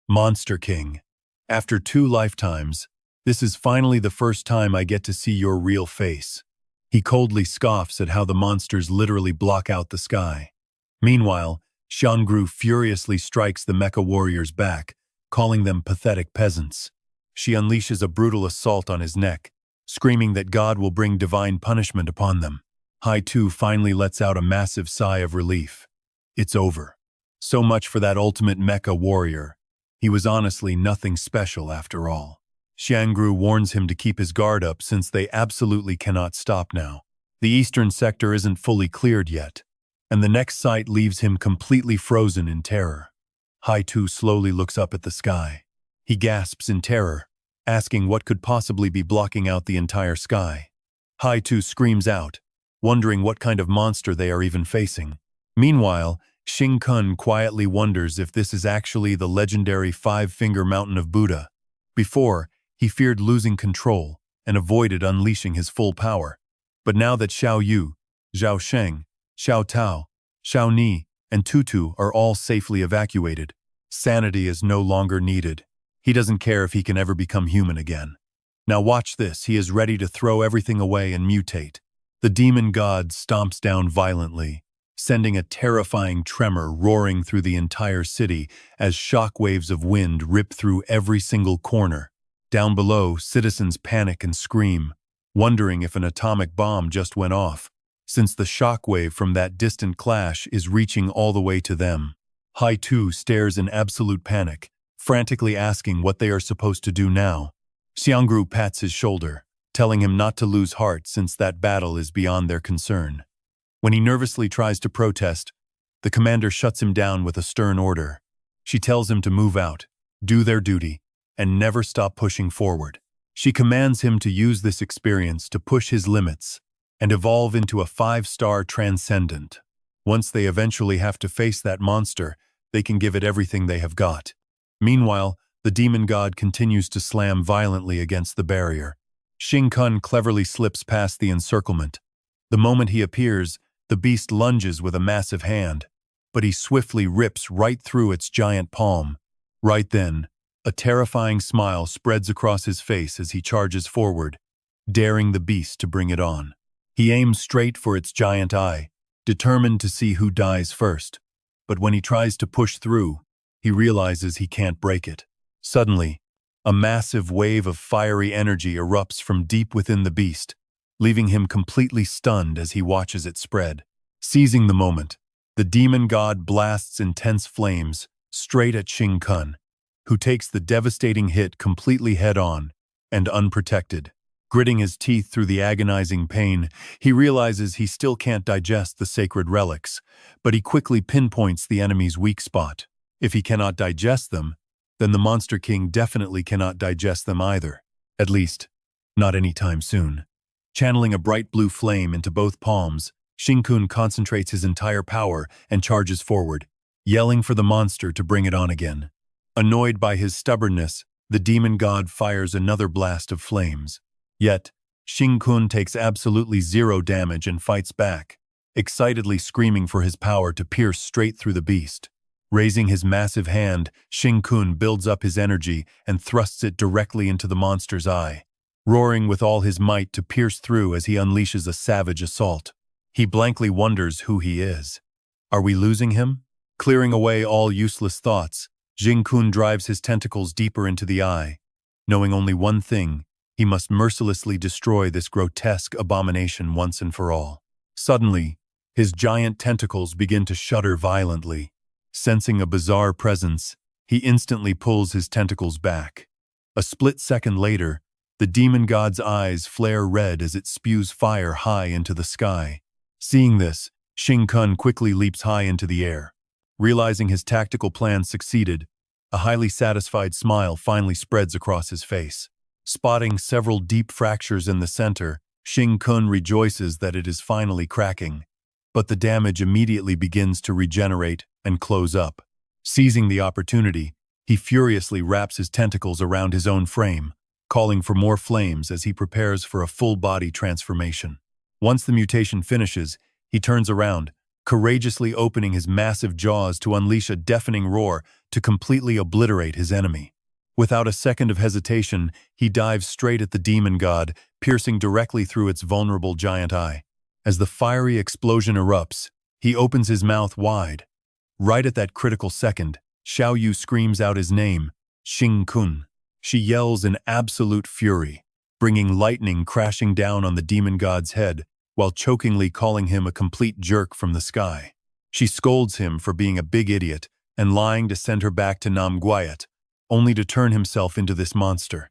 Speaker 1: "Monster King, after 2 lifetimes, this is finally the first time I get to see your real face." He coldly scoffs at how the monsters literally block out the sky. Meanwhile, Xiangru furiously strikes the mecha warrior's back, calling them pathetic peasants. She unleashes a brutal assault on his neck, screaming that God will bring divine punishment upon them. Hai Tu finally lets out a massive sigh of relief. It's over. So much for that ultimate mecha warrior. He was honestly nothing special after all. Xiangru warns him to keep his guard up since they absolutely cannot stop now. The eastern sector isn't fully cleared yet, and the next sight leaves him completely frozen in terror. Hai Tu slowly looks up at the sky. He gasps in terror, asking what could possibly be blocking out the entire sky. Hai Tu screams out, wondering what kind of monster they are even facing. Meanwhile, Xing Kun quietly wonders if this is actually the legendary 5-finger mountain of Buddha. Before, he feared losing control and avoided unleashing his full power. But now that Xiao Yu, Xiao Xing, Xiao Tao, Xiao Ni, and Tutu are all safely evacuated, sanity is no longer needed. He doesn't care if he can ever become human again. Now watch this, he is ready to throw everything away and mutate. The demon god stomps down violently, sending a terrifying tremor roaring through the entire city as shockwaves of wind rip through every single corner. Down below, citizens panic and scream, wondering if an atomic bomb just went off, since the shockwave from that distant clash is reaching all the way to them. Hai Tu stares in absolute panic, frantically asking what they are supposed to do now. Xiangru pats his shoulder, telling him not to lose heart since that battle is beyond their concern. When he nervously tries to protest, the commander shuts him down with a stern order. She tells him to move out, do their duty, and never stop pushing forward. She commands him to use this experience to push his limits and evolve into a 5-star transcendent. Once they eventually have to face that monster, they can give it everything they have got. Meanwhile, the demon god continues to slam violently against the barrier. Xing Kun cleverly slips past the encirclement. The moment he appears, the beast lunges with a massive hand, but he swiftly rips right through its giant palm. Right then, a terrifying smile spreads across his face as he charges forward, daring the beast to bring it on. He aims straight for its giant eye, determined to see who dies first. But when he tries to push through, he realizes he can't break it. Suddenly, a massive wave of fiery energy erupts from deep within the beast, leaving him completely stunned as he watches it spread. Seizing the moment, the demon god blasts intense flames straight at Xing Kun, who takes the devastating hit completely head-on and unprotected. Gritting his teeth through the agonizing pain, he realizes he still can't digest the sacred relics, but he quickly pinpoints the enemy's weak spot. If he cannot digest them, then the Monster King definitely cannot digest them either. At least, not anytime soon. Channeling a bright blue flame into both palms, Xing Kun concentrates his entire power and charges forward, yelling for the monster to bring it on again. Annoyed by his stubbornness, the demon god fires another blast of flames. Yet, Xing Kun takes absolutely 0 damage and fights back, excitedly screaming for his power to pierce straight through the beast. Raising his massive hand, Xing Kun builds up his energy and thrusts it directly into the monster's eye, roaring with all his might to pierce through as he unleashes a savage assault. He blankly wonders who he is. Are we losing him? Clearing away all useless thoughts, Xing Kun drives his tentacles deeper into the eye, knowing only one thing: he must mercilessly destroy this grotesque abomination once and for all. Suddenly, his giant tentacles begin to shudder violently. Sensing a bizarre presence, he instantly pulls his tentacles back. A split second later, the demon god's eyes flare red as it spews fire high into the sky. Seeing this, Xing Kun quickly leaps high into the air. Realizing his tactical plan succeeded, A highly satisfied smile finally spreads across his face. Spotting several deep fractures in the center, Xing Kun rejoices that it is finally cracking. But the damage immediately begins to regenerate and close up. Seizing the opportunity, he furiously wraps his tentacles around his own frame, calling for more flames as he prepares for a full-body transformation. Once the mutation finishes, he turns around, courageously opening his massive jaws to unleash a deafening roar to completely obliterate his enemy. Without a second of hesitation, he dives straight at the demon god, piercing directly through its vulnerable giant eye. As the fiery explosion erupts, he opens his mouth wide. Right at that critical second, Xiao Yu screams out his name, Xing Kun. She yells in absolute fury, bringing lightning crashing down on the demon god's head, while chokingly calling him a complete jerk from the sky. She scolds him for being a big idiot and lying to send her back to Namguayat, only to turn himself into this monster.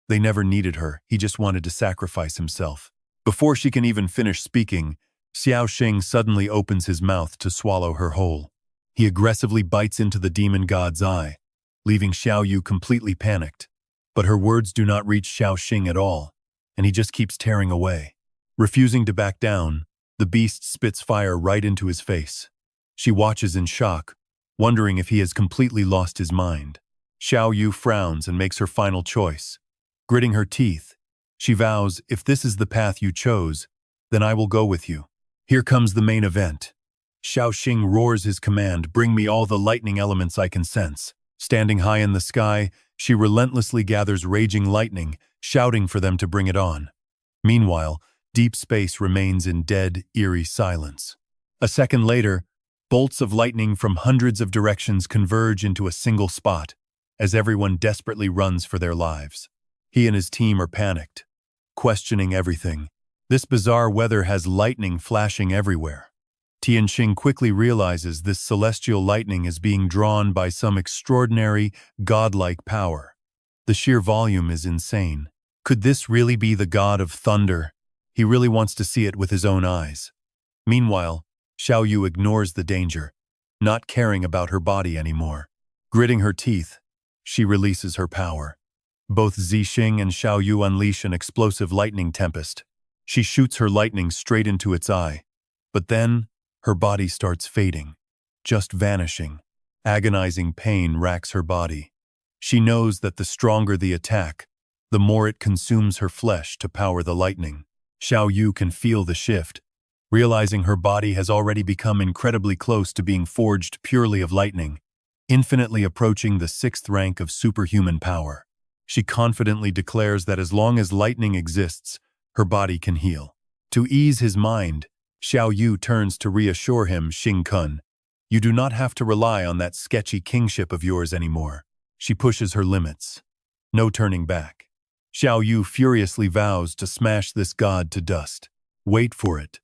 Speaker 1: They never needed her, he just wanted to sacrifice himself. Before she can even finish speaking, Xiao Xing suddenly opens his mouth to swallow her whole. He aggressively bites into the demon god's eye, leaving Xiao Yu completely panicked. But her words do not reach Xiao Xing at all, and he just keeps tearing away. Refusing to back down, the beast spits fire right into his face. She watches in shock, wondering if he has completely lost his mind. Xiao Yu frowns and makes her final choice. Gritting her teeth, she vows, if this is the path you chose, then I will go with you. Here comes the main event. Xiao Xing roars his command, bring me all the lightning elements I can sense. Standing high in the sky, she relentlessly gathers raging lightning, shouting for them to bring it on. Meanwhile, deep space remains in dead, eerie silence. A second later, bolts of lightning from hundreds of directions converge into a single spot, as everyone desperately runs for their lives. He and his team are panicked, questioning everything. This bizarre weather has lightning flashing everywhere. Tianxing quickly realizes this celestial lightning is being drawn by some extraordinary, godlike power. The sheer volume is insane. Could this really be the god of thunder? He really wants to see it with his own eyes. Meanwhile, Xiao Yu ignores the danger, not caring about her body anymore. Gritting her teeth, she releases her power. Both Zixing and Xiao Yu unleash an explosive lightning tempest. She shoots her lightning straight into its eye. But then, her body starts fading, just vanishing. Agonizing pain racks her body. She knows that the stronger the attack, the more it consumes her flesh to power the lightning. Xiao Yu can feel the shift, realizing her body has already become incredibly close to being forged purely of lightning, infinitely approaching the 6th rank of superhuman power. She confidently declares that as long as lightning exists, her body can heal. To ease his mind, Xiao Yu turns to reassure him, Xing Kun, you do not have to rely on that sketchy kingship of yours anymore. She pushes her limits. No turning back. Xiao Yu furiously vows to smash this god to dust. Wait for it.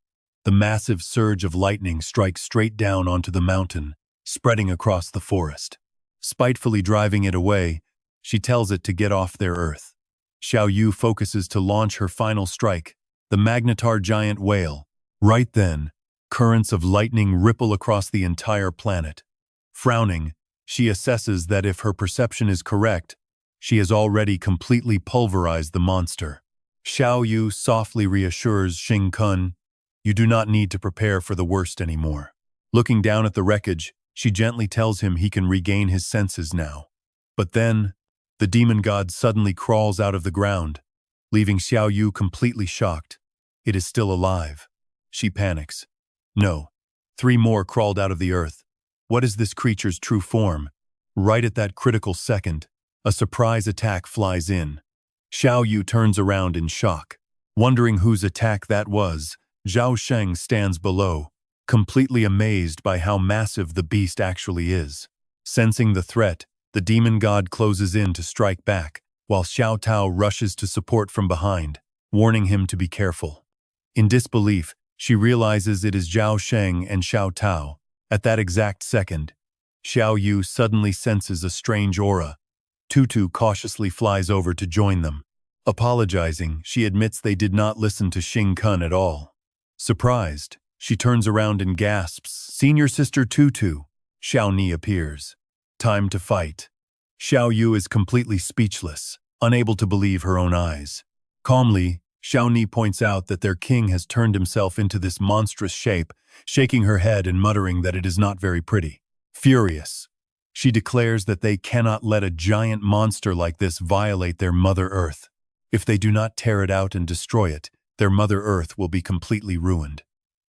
Speaker 1: The massive surge of lightning strikes straight down onto the mountain, spreading across the forest. Spitefully driving it away, she tells it to get off their earth. Xiao Yu focuses to launch her final strike, the magnetar giant whale. Right then, currents of lightning ripple across the entire planet. Frowning, she assesses that if her perception is correct, she has already completely pulverized the monster. Xiao Yu softly reassures Xing Kun, you do not need to prepare for the worst anymore. Looking down at the wreckage, she gently tells him he can regain his senses now. But then, the demon god suddenly crawls out of the ground, leaving Xiao Yu completely shocked. It is still alive. She panics. No. 3 more crawled out of the earth. What is this creature's true form? Right at that critical second, a surprise attack flies in. Xiao Yu turns around in shock. Wondering whose attack that was, Xiao Xing stands below, completely amazed by how massive the beast actually is. Sensing the threat, the demon god closes in to strike back, while Xiao Tao rushes to support from behind, warning him to be careful. In disbelief, she realizes it is Xiao Xing and Xiao Tao. At that exact second, Xiao Yu suddenly senses a strange aura. Tutu cautiously flies over to join them. Apologizing, she admits they did not listen to Xing Kun at all. Surprised, she turns around and gasps, "Senior Sister Tutu." Xiao Ni appears. Time to fight. Xiao Yu is completely speechless, unable to believe her own eyes. Calmly, Xiao Ni points out that their king has turned himself into this monstrous shape, shaking her head and muttering that it is not very pretty. Furious, she declares that they cannot let a giant monster like this violate their Mother Earth. If they do not tear it out and destroy it, their Mother Earth will be completely ruined.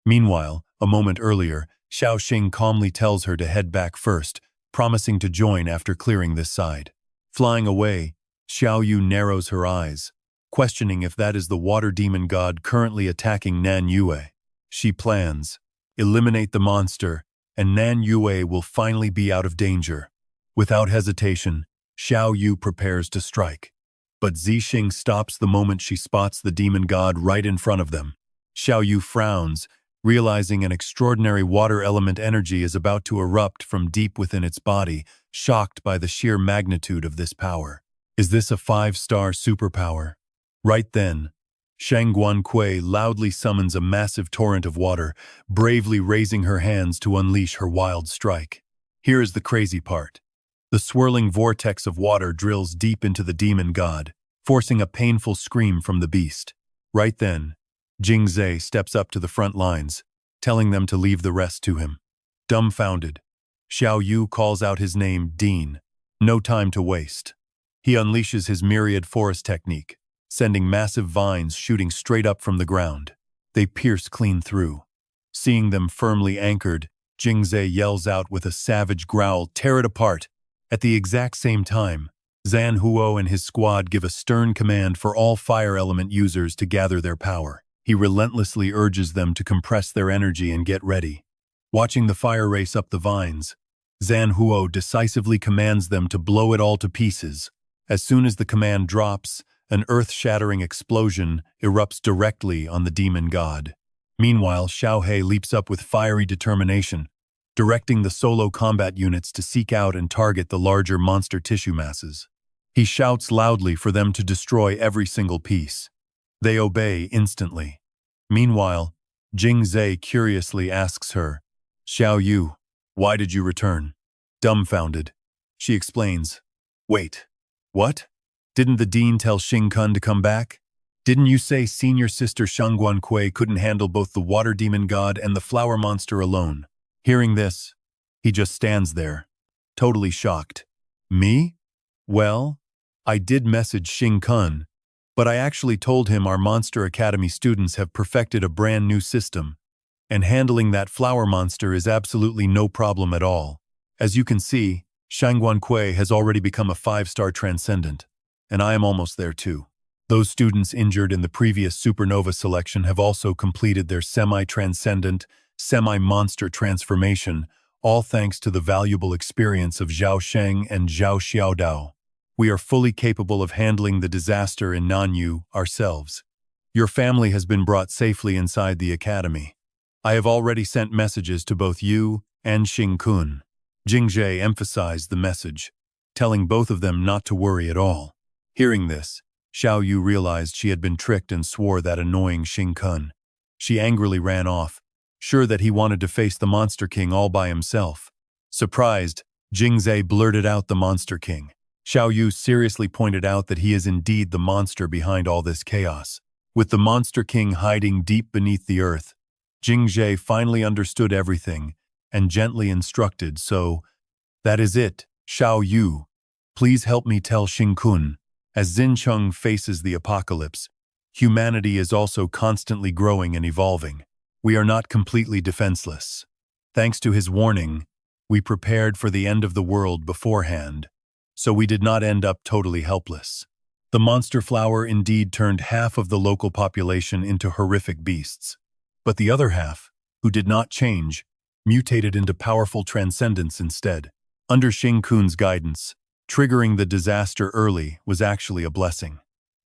Speaker 1: Meanwhile, a moment earlier, Xiao Xing calmly tells her to head back first, promising to join after clearing this side. Flying away, Xiao Yu narrows her eyes, questioning if that is the water demon god currently attacking Nan Yue. She plans, eliminate the monster, and Nan Yue will finally be out of danger. Without hesitation, Xiao Yu prepares to strike. But Zixing stops the moment she spots the demon god right in front of them. Xiao Yu frowns, realizing an extraordinary water element energy is about to erupt from deep within its body, shocked by the sheer magnitude of this power. Is this a 5-star superpower? Right then, Shang Guankui loudly summons a massive torrent of water, bravely raising her hands to unleash her wild strike. Here is the crazy part. The swirling vortex of water drills deep into the demon god, forcing a painful scream from the beast. Right then, Jingzhe steps up to the front lines, telling them to leave the rest to him. Dumbfounded, Xiao Yu calls out his name, Dean. No time to waste. He unleashes his myriad forest technique, sending massive vines shooting straight up from the ground. They pierce clean through. Seeing them firmly anchored, Jingzhe yells out with a savage growl, "Tear it apart!" At the exact same time, Zhan Huo and his squad give a stern command for all fire element users to gather their power. He relentlessly urges them to compress their energy and get ready. Watching the fire race up the vines, Zhan Huo decisively commands them to blow it all to pieces. As soon as the command drops, an earth-shattering explosion erupts directly on the demon god. Meanwhile, Xiao He leaps up with fiery determination, directing the solo combat units to seek out and target the larger monster tissue masses. He shouts loudly for them to destroy every single piece. They obey instantly. Meanwhile, Jingzhe curiously asks her, "Xiao Yu, why did you return?" Dumbfounded, she explains, "Wait, what? Didn't the dean tell Xing Kun to come back? Didn't you say senior sister Shang Guankui couldn't handle both the water demon god and the flower monster alone?" Hearing this, he just stands there, totally shocked. "Me? Well, I did message Xing Kun, but I actually told him our Monster Academy students have perfected a brand new system, and handling that flower monster is absolutely no problem at all. As you can see, Shang Guankui has already become a 5-star transcendent, and I am almost there too. Those students injured in the previous supernova selection have also completed their semi-transcendent, semi-monster transformation, all thanks to the valuable experience of Xiao Sheng and Zhao Xiaodao. We are fully capable of handling the disaster in Nanyu ourselves. Your family has been brought safely inside the academy. I have already sent messages to both you and Xing Kun." Jingzhe emphasized the message, telling both of them not to worry at all. Hearing this, Xiao Yu realized she had been tricked and swore that annoying Xing Kun. She angrily ran off, sure that he wanted to face the Monster King all by himself. Surprised, Jingzhe blurted out the Monster King. Xiao Yu seriously pointed out that he is indeed the monster behind all this chaos. With the Monster King hiding deep beneath the earth, Jingzhe finally understood everything and gently instructed, "So, that is it, Xiao Yu. Please help me tell Xing Kun. As Xincheng faces the apocalypse, humanity is also constantly growing and evolving. We are not completely defenseless. Thanks to his warning, we prepared for the end of the world beforehand, so we did not end up totally helpless. The monster flower indeed turned half of the local population into horrific beasts, but the other half, who did not change, mutated into powerful transcendents instead. Under Xing Kun's guidance, triggering the disaster early was actually a blessing.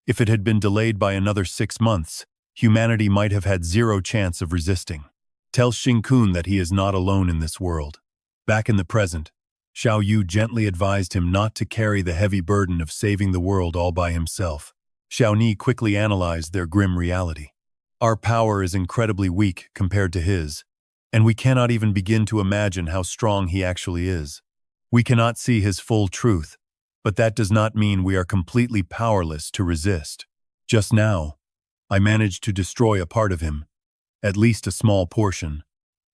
Speaker 1: If it had been delayed by another 6 months, humanity might have had zero chance of resisting. Tell Xing Kun that he is not alone in this world." Back in the present, Xiao Yu gently advised him not to carry the heavy burden of saving the world all by himself. Xiao Ni quickly analyzed their grim reality. "Our power is incredibly weak compared to his, and we cannot even begin to imagine how strong he actually is. We cannot see his full truth, But that does not mean we are completely powerless to resist. Just now, I managed to destroy a part of him, at least a small portion.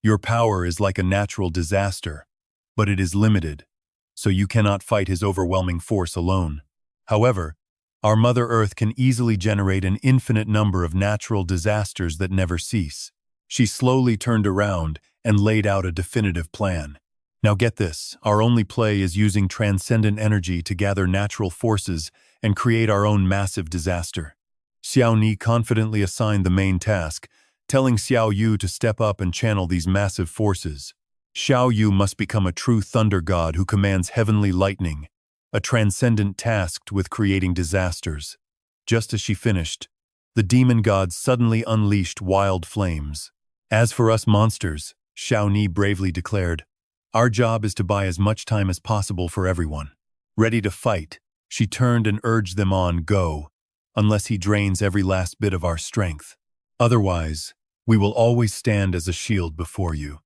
Speaker 1: Your power is like a natural disaster, but it is limited, so you cannot fight his overwhelming force alone. However, our Mother Earth can easily generate an infinite number of natural disasters that never cease. She slowly turned around and laid out a definitive plan. Now get this, our only play is using transcendent energy to gather natural forces and create our own massive disaster. Xiao Ni confidently assigned the main task, telling Xiao Yu to step up and channel these massive forces. Xiao Yu must become a true thunder god who commands heavenly lightning, a transcendent tasked with creating disasters. Just as she finished, the demon god suddenly unleashed wild flames. As for us monsters, Xiao Ni bravely declared, our job is to buy as much time as possible for everyone. Ready to fight, she turned and urged them on, go, unless he drains every last bit of our strength. Otherwise, we will always stand as a shield before you.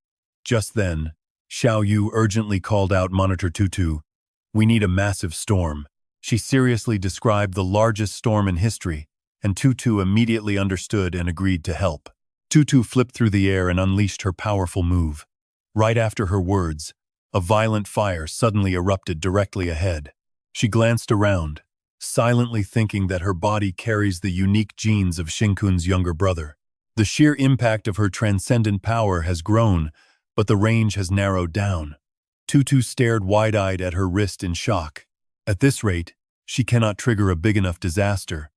Speaker 1: Just then, Xiao Yu urgently called out Monitor Tutu, we need a massive storm. She seriously described the largest storm in history, and Tutu immediately understood and agreed to help. Tutu flipped through the air and unleashed her powerful move. Right after her words, a violent fire suddenly erupted directly ahead. She glanced around, silently thinking that her body carries the unique genes of Xingkun's younger brother. The sheer impact of her transcendent power has grown, but the range has narrowed down. Tutu stared wide-eyed at her wrist in shock. At this rate, she cannot trigger a big enough disaster.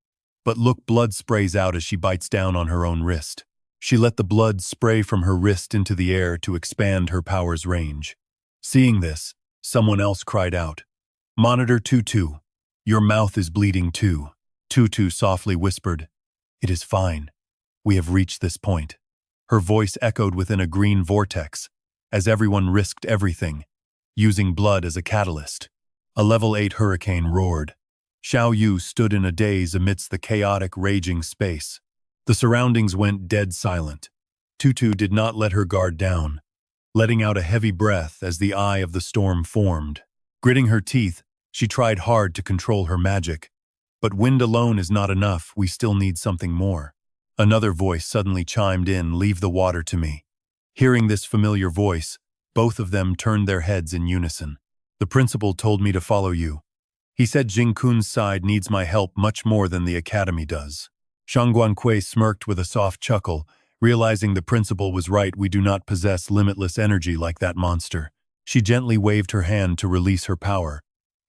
Speaker 1: But look, blood sprays out as she bites down on her own wrist. She let the blood spray from her wrist into the air to expand her power's range. Seeing this, someone else cried out, Monitor Tutu, your mouth is bleeding too. Tutu softly whispered, it is fine. We have reached this point. Her voice echoed within a green vortex, as everyone risked everything, using blood as a catalyst. A level 8 hurricane roared. Xiao Yu stood in a daze amidst the chaotic, raging space. The surroundings went dead silent. Tutu did not let her guard down, letting out a heavy breath as the eye of the storm formed. Gritting her teeth, she tried hard to control her magic. But wind alone is not enough, we still need something more. Another voice suddenly chimed in, leave the water to me. Hearing this familiar voice, both of them turned their heads in unison. The principal told me to follow you. He said Xingkun's side needs my help much more than the academy does. Shang Guankui smirked with a soft chuckle, realizing the principal was right, we do not possess limitless energy like that monster. She gently waved her hand to release her power,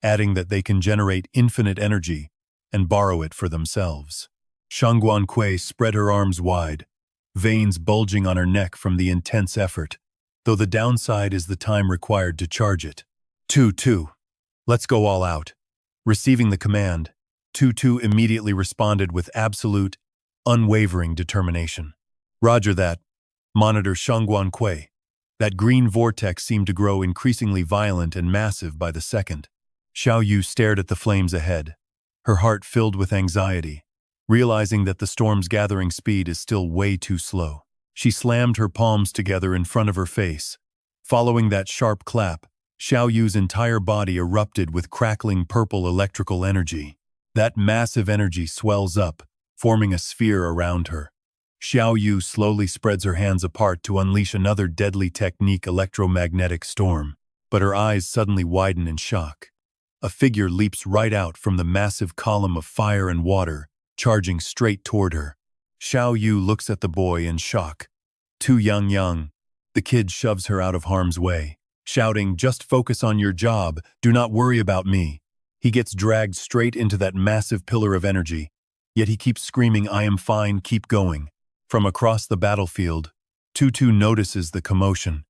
Speaker 1: adding that they can generate infinite energy and borrow it for themselves. Shang Guankui spread her arms wide, veins bulging on her neck from the intense effort, though the downside is the time required to charge it. Tutu, let's go all out. Receiving the command, Tutu immediately responded with absolute, unwavering determination. Roger that. Monitor Shang Guankui. That green vortex seemed to grow increasingly violent and massive by the second. Xiao Yu stared at the flames ahead, her heart filled with anxiety, realizing that the storm's gathering speed is still way too slow. She slammed her palms together in front of her face. Following that sharp clap, Xiao Yu's entire body erupted with crackling purple electrical energy. That massive energy swells up, forming a sphere around her. Xiao Yu slowly spreads her hands apart to unleash another deadly technique, electromagnetic storm, but her eyes suddenly widen in shock. A figure leaps right out from the massive column of fire and water, charging straight toward her. Xiao Yu looks at the boy in shock. Too young. The kid shoves her out of harm's way, shouting, just focus on your job, do not worry about me. He gets dragged straight into that massive pillar of energy, yet he keeps screaming, I am fine, keep going. From across the battlefield, Tutu notices the commotion,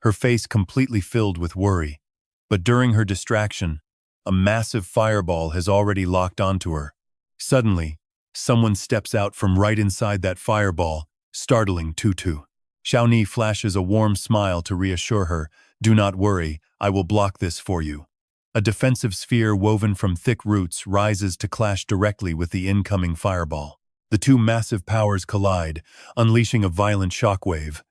Speaker 1: her face completely filled with worry. But during her distraction, a massive fireball has already locked onto her. Suddenly, someone steps out from right inside that fireball, startling Tutu. Xiaoni flashes a warm smile to reassure her, do not worry, I will block this for you. A defensive sphere woven from thick roots rises to clash directly with the incoming fireball. The two massive powers collide, unleashing a violent shockwave.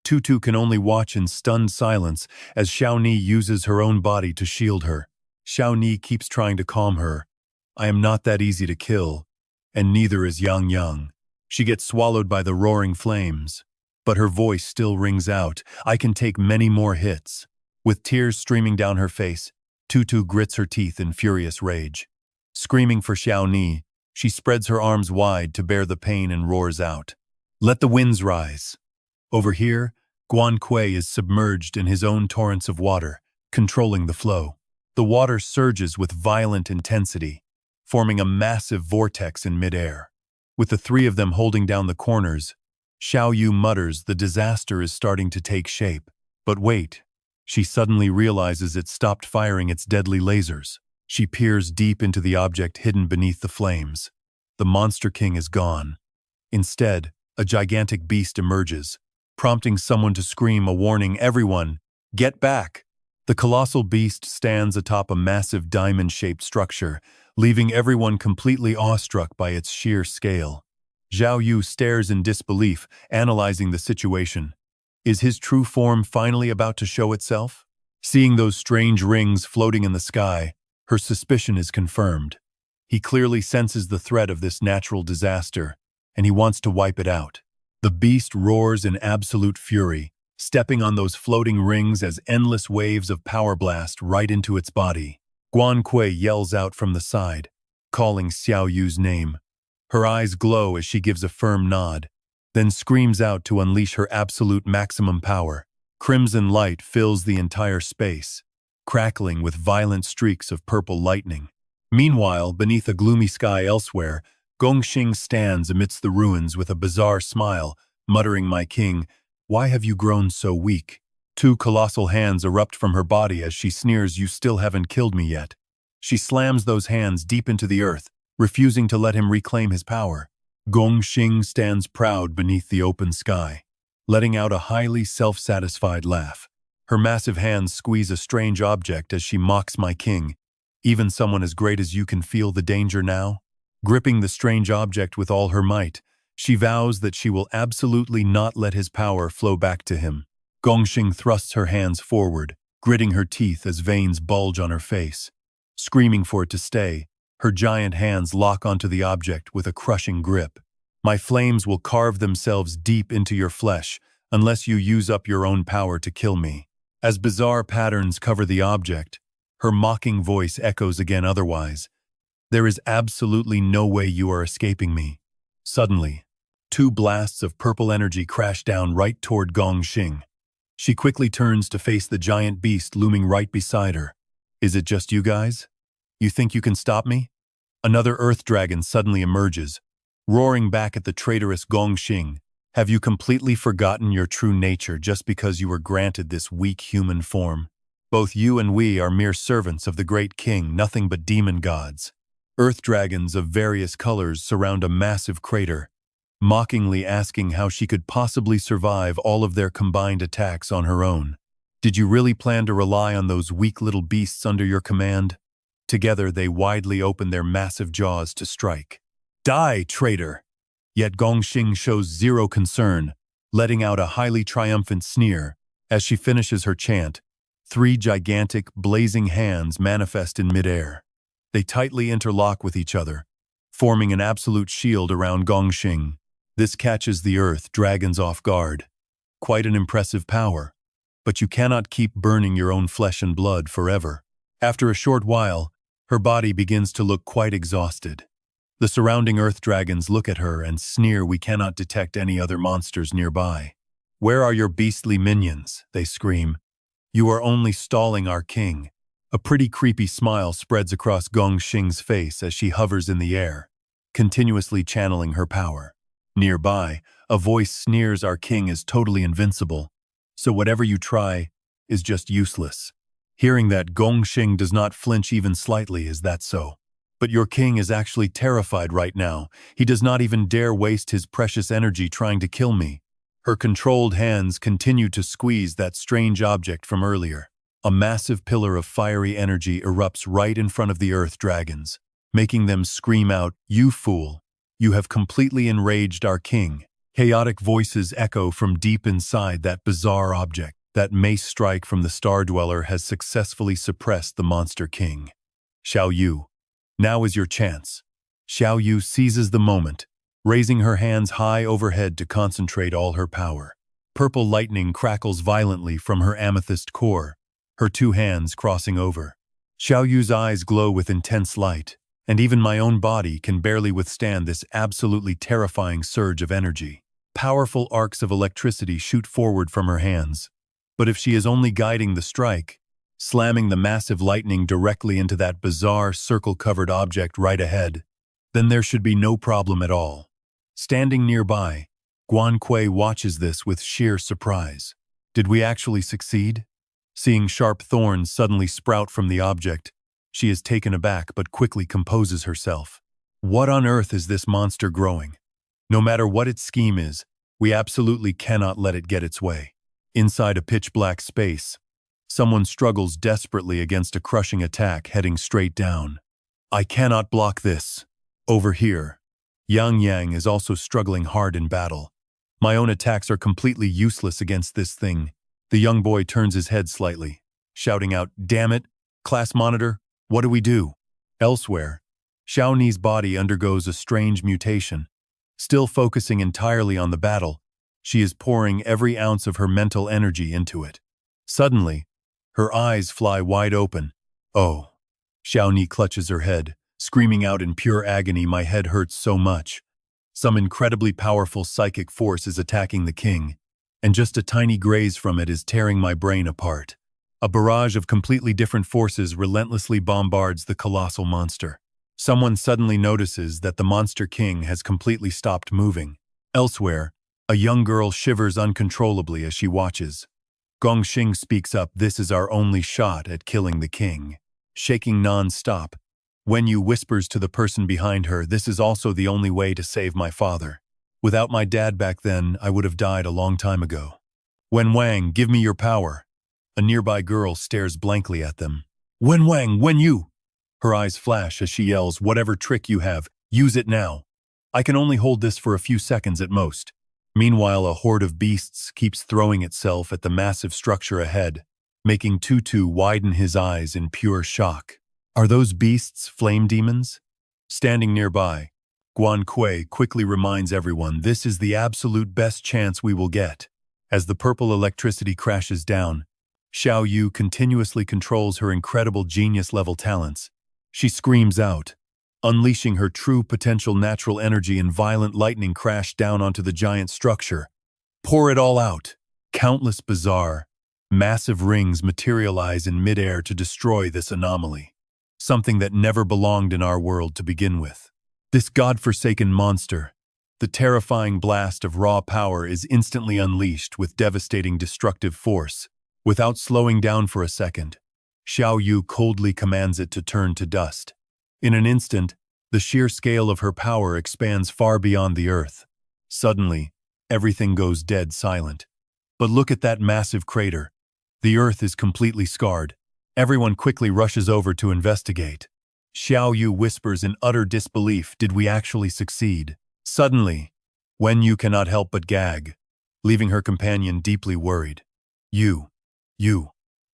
Speaker 1: Tutu can only watch in stunned silence as Xiaoni uses her own body to shield her. Xiao Ni keeps trying to calm her. I am not that easy to kill, and neither is Yang Yang. She gets swallowed by the roaring flames, but her voice still rings out. I can take many more hits. With tears streaming down her face, Tutu grits her teeth in furious rage. Screaming for Xiao Ni, she spreads her arms wide to bear the pain and roars out. Let the winds rise. Over here, Guan Kui is submerged in his own torrents of water, controlling the flow. The water surges with violent intensity, forming a massive vortex in midair. With the three of them holding down the corners, Xiao Yu mutters the disaster is starting to take shape. But wait, she suddenly realizes it stopped firing its deadly lasers. She peers deep into the object hidden beneath the flames. The Monster King is gone. Instead, a gigantic beast emerges, prompting someone to scream a warning, everyone, get back! The colossal beast stands atop a massive diamond-shaped structure, leaving everyone completely awestruck by its sheer scale. Xiao Yu stares in disbelief, analyzing the situation. Is his true form finally about to show itself? Seeing those strange rings floating in the sky, her suspicion is confirmed. He clearly senses the threat of this natural disaster, and he wants to wipe it out. The beast roars in absolute fury, stepping on those floating rings as endless waves of power blast right into its body. Guan Kui yells out from the side, calling Xiao Yu's name. Her eyes glow as she gives a firm nod, then screams out to unleash her absolute maximum power. Crimson light fills the entire space, crackling with violent streaks of purple lightning. Meanwhile, beneath a gloomy sky elsewhere, Gongxing stands amidst the ruins with a bizarre smile, muttering, "My king, why have you grown so weak?" Two colossal hands erupt from her body as she sneers, "You still haven't killed me yet." She slams those hands deep into the earth, refusing to let him reclaim his power. Gongxing stands proud beneath the open sky, letting out a highly self-satisfied laugh. Her massive hands squeeze a strange object as she mocks, "My king, even someone as great as you can feel the danger now?" Gripping the strange object with all her might, she vows that she will absolutely not let his power flow back to him. Gongxing thrusts her hands forward, gritting her teeth as veins bulge on her face. Screaming for it to stay, her giant hands lock onto the object with a crushing grip. "My flames will carve themselves deep into your flesh unless you use up your own power to kill me." As bizarre patterns cover the object, her mocking voice echoes again otherwise. "There is absolutely no way you are escaping me." Suddenly, two blasts of purple energy crash down right toward Gongxing. She quickly turns to face the giant beast looming right beside her. "Is it just you guys? You think you can stop me?" Another earth dragon suddenly emerges, roaring back at the traitorous Gongxing. "Have you completely forgotten your true nature just because you were granted this weak human form? Both you and we are mere servants of the great king, nothing but demon gods." Earth dragons of various colors surround a massive crater, mockingly asking how she could possibly survive all of their combined attacks on her own. "Did you really plan to rely on those weak little beasts under your command?" Together they widely open their massive jaws to strike. "Die, traitor!" Yet Gongxing shows zero concern, letting out a highly triumphant sneer. As she finishes her chant, three gigantic, blazing hands manifest in midair. They tightly interlock with each other, forming an absolute shield around Gongxing. This catches the earth dragons off guard. Quite an impressive power, but you cannot keep burning your own flesh and blood forever. After a short while, her body begins to look quite exhausted. The surrounding earth dragons look at her and sneer, "We cannot detect any other monsters nearby." "Where are your beastly minions?" they scream. "You are only stalling our king." A pretty creepy smile spreads across Gongxing's face as she hovers in the air, continuously channeling her power. Nearby, a voice sneers, "Our king is totally invincible, so whatever you try is just useless." Hearing that, Gongxing does not flinch even slightly. "Is that so? But your king is actually terrified right now. He does not even dare waste his precious energy trying to kill me." Her controlled hands continue to squeeze that strange object from earlier. A massive pillar of fiery energy erupts right in front of the earth dragons, making them scream out, "You fool! You have completely enraged our king." Chaotic voices echo from deep inside that bizarre object. That mace strike from the Star Dweller has successfully suppressed the Monster King. Xiao Yu, now is your chance. Xiao Yu seizes the moment, raising her hands high overhead to concentrate all her power. Purple lightning crackles violently from her amethyst core, her two hands crossing over. Xiao Yu's eyes glow with intense light, and even my own body can barely withstand this absolutely terrifying surge of energy. Powerful arcs of electricity shoot forward from her hands. But if she is only guiding the strike, slamming the massive lightning directly into that bizarre circle-covered object right ahead, then there should be no problem at all. Standing nearby, Guan Kui watches this with sheer surprise. Did we actually succeed? Seeing sharp thorns suddenly sprout from the object, she is taken aback but quickly composes herself. What on earth is this monster growing? No matter what its scheme is, we absolutely cannot let it get its way. Inside a pitch-black space, someone struggles desperately against a crushing attack heading straight down. I cannot block this. Over here, Yang is also struggling hard in battle. My own attacks are completely useless against this thing. The young boy turns his head slightly, shouting out, "Damn it! Class monitor, what do we do?" Elsewhere, Xiao Ni's body undergoes a strange mutation. Still focusing entirely on the battle, she is pouring every ounce of her mental energy into it. Suddenly, her eyes fly wide open. Oh! Xiao Ni clutches her head, screaming out in pure agony, "My head hurts so much." Some incredibly powerful psychic force is attacking the king, and just a tiny graze from it is tearing my brain apart. A barrage of completely different forces relentlessly bombards the colossal monster. Someone suddenly notices that the monster king has completely stopped moving. Elsewhere, a young girl shivers uncontrollably as she watches. Gongxing speaks up, "This is our only shot at killing the king." Shaking non-stop, Wenyu whispers to the person behind her, "This is also the only way to save my father. Without my dad back then, I would have died a long time ago." "Wen Wang, give me your power." A nearby girl stares blankly at them. "Wen Wang, Wenyu!" Her eyes flash as she yells, "Whatever trick you have, use it now. I can only hold this for a few seconds at most." Meanwhile, a horde of beasts keeps throwing itself at the massive structure ahead, making Tutu widen his eyes in pure shock. Are those beasts flame demons? Standing nearby, Guan Kui quickly reminds everyone this is the absolute best chance we will get. As the purple electricity crashes down, Xiao Yu continuously controls her incredible genius-level talents. She screams out, unleashing her true potential. Natural energy and violent lightning crash down onto the giant structure. Pour it all out. Countless bizarre, massive rings materialize in midair to destroy this anomaly. Something that never belonged in our world to begin with. This godforsaken monster, the terrifying blast of raw power, is instantly unleashed with devastating destructive force. Without slowing down for a second, Xiao Yu coldly commands it to turn to dust. In an instant, the sheer scale of her power expands far beyond the earth. Suddenly, everything goes dead silent. But look at that massive crater. The earth is completely scarred. Everyone quickly rushes over to investigate. Xiao Yu whispers in utter disbelief, "Did we actually succeed?" Suddenly, Wenyu cannot help but gag, leaving her companion deeply worried. You,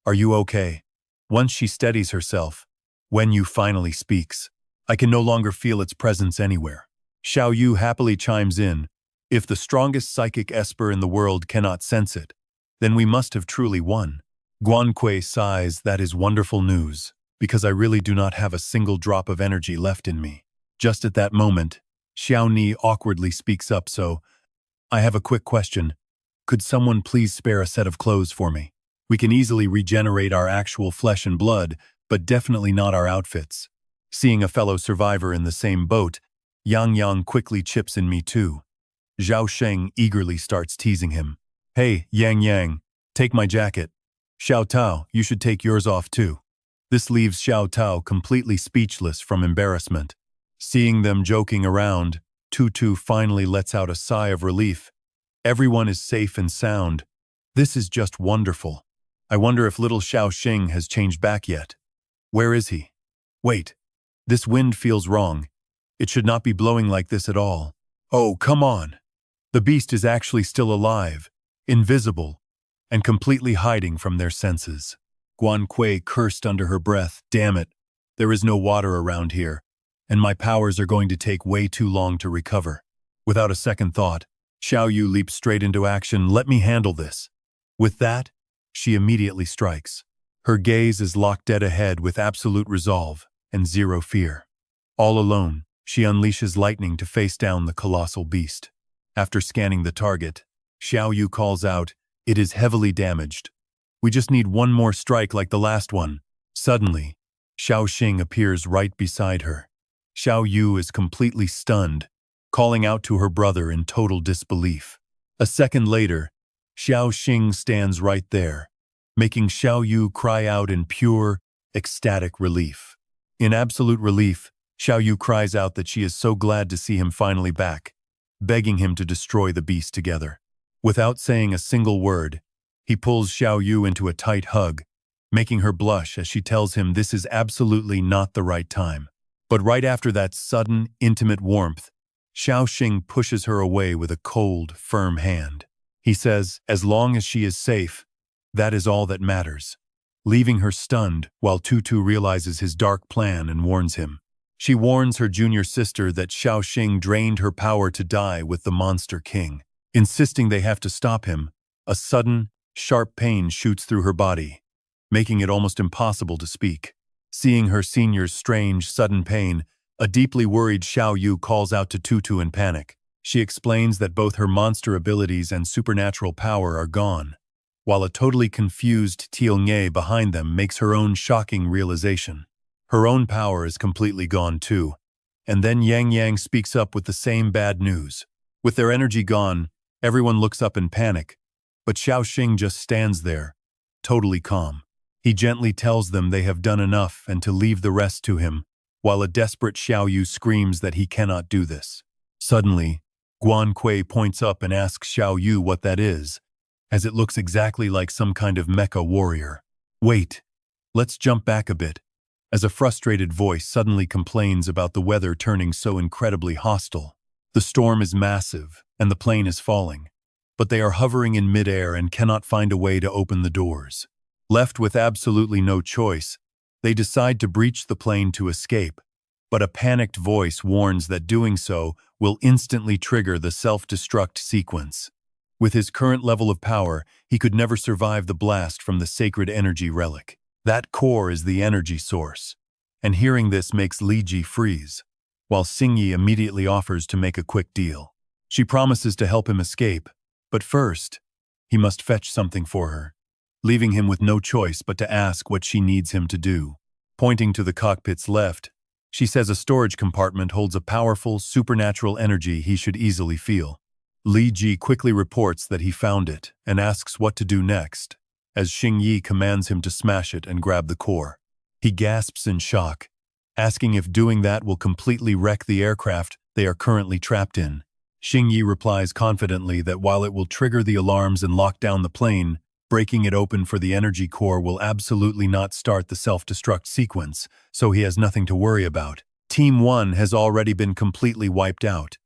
Speaker 1: are you okay?" Once she steadies herself, Wenyu finally speaks. I can no longer feel its presence anywhere. Xiao Yu happily chimes in, "If the strongest psychic esper in the world cannot sense it, then we must have truly won." Guan Kui sighs, "That is wonderful news, because I really do not have a single drop of energy left in me." Just at that moment, Xiao Ni awkwardly speaks up, "So, I have a quick question. Could someone please spare a set of clothes for me? We can easily regenerate our actual flesh and blood, but definitely not our outfits." Seeing a fellow survivor in the same boat, Yang quickly chips in, "Me too." Xiao Xing eagerly starts teasing him. "Hey, Yang, take my jacket. Xiao Tao, you should take yours off too." This leaves Xiao Tao completely speechless from embarrassment. Seeing them joking around, Tutu finally lets out a sigh of relief. Everyone is safe and sound. This is just wonderful. I wonder if little Xiao Xing has changed back yet. Where is he? Wait, this wind feels wrong. It should not be blowing like this at all. Oh, come on. The beast is actually still alive, invisible, and completely hiding from their senses. Guan Kui cursed under her breath, "Damn it. There is no water around here, and my powers are going to take way too long to recover. Without a second thought, Xiao Yu leaps straight into action. Let me handle this. With that, she immediately strikes. Her gaze is locked dead ahead with absolute resolve and zero fear. All alone, she unleashes lightning to face down the colossal beast. After scanning the target, Xiao Yu calls out, "It is heavily damaged. We just need one more strike like the last one." Suddenly, Xiao Xing appears right beside her. Xiao Yu is completely stunned, calling out to her brother in total disbelief. A second later, Xiao Xing stands right there, making Xiao Yu cry out in pure, ecstatic relief. In absolute relief, Xiao Yu cries out that she is so glad to see him finally back, begging him to destroy the beast together. Without saying a single word, he pulls Xiao Yu into a tight hug, making her blush as she tells him this is absolutely not the right time. But right after that sudden, intimate warmth, Xiao Xing pushes her away with a cold, firm hand. He says, as long as she is safe, that is all that matters, leaving her stunned while Tutu realizes his dark plan and warns him. She warns her junior sister that Xiao Xing drained her power to die with the Monster King. Insisting they have to stop him, a sudden, sharp pain shoots through her body, making it almost impossible to speak. Seeing her senior's strange, sudden pain, a deeply worried Xiao Yu calls out to Tutu in panic. She explains that both her monster abilities and supernatural power are gone, while a totally confused Tielnye behind them makes her own shocking realization. Her own power is completely gone too. And then Yang Yang speaks up with the same bad news. With their energy gone, everyone looks up in panic, but Xiao Xing just stands there, totally calm. He gently tells them they have done enough and to leave the rest to him, while a desperate Xiao Yu screams that he cannot do this. Suddenly, Guan Kui points up and asks Xiao Yu what that is, as it looks exactly like some kind of mecha warrior. Wait, let's jump back a bit, as a frustrated voice suddenly complains about the weather turning so incredibly hostile. The storm is massive, and the plane is falling, but they are hovering in midair and cannot find a way to open the doors. Left with absolutely no choice, they decide to breach the plane to escape, but a panicked voice warns that doing so will instantly trigger the self-destruct sequence. With his current level of power, he could never survive the blast from the sacred energy relic. That core is the energy source, and hearing this makes Li Ji freeze, while Xingyi immediately offers to make a quick deal. She promises to help him escape, but first, he must fetch something for her, leaving him with no choice but to ask what she needs him to do. Pointing to the cockpit's left, she says a storage compartment holds a powerful, supernatural energy he should easily feel. Li Ji quickly reports that he found it and asks what to do next, as Xingyi commands him to smash it and grab the core. He gasps in shock, asking if doing that will completely wreck the aircraft they are currently trapped in. Xingyi replies confidently that while it will trigger the alarms and lock down the plane, breaking it open for the energy core will absolutely not start the self-destruct sequence, so he has nothing to worry about. Team 1 has already been completely wiped out,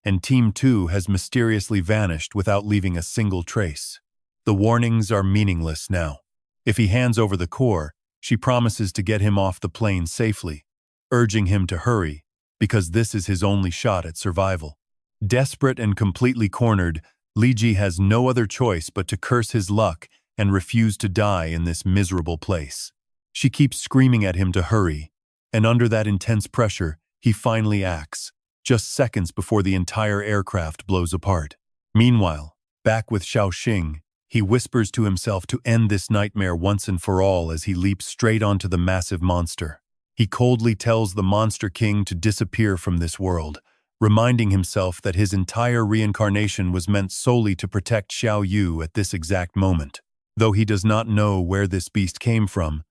Speaker 1: and Team 2 has mysteriously vanished without leaving a single trace. The warnings are meaningless now. If he hands over the core, she promises to get him off the plane safely, urging him to hurry, because this is his only shot at survival. Desperate and completely cornered, Li Ji has no other choice but to curse his luck and refuse to die in this miserable place. She keeps screaming at him to hurry, and under that intense pressure, he finally acts, just seconds before the entire aircraft blows apart. Meanwhile, back with Xiao Xing, he whispers to himself to end this nightmare once and for all as he leaps straight onto the massive monster. He coldly tells the Monster King to disappear from this world, reminding himself that his entire reincarnation was meant solely to protect Xiao Yu at this exact moment. Though he does not know where this beast came from,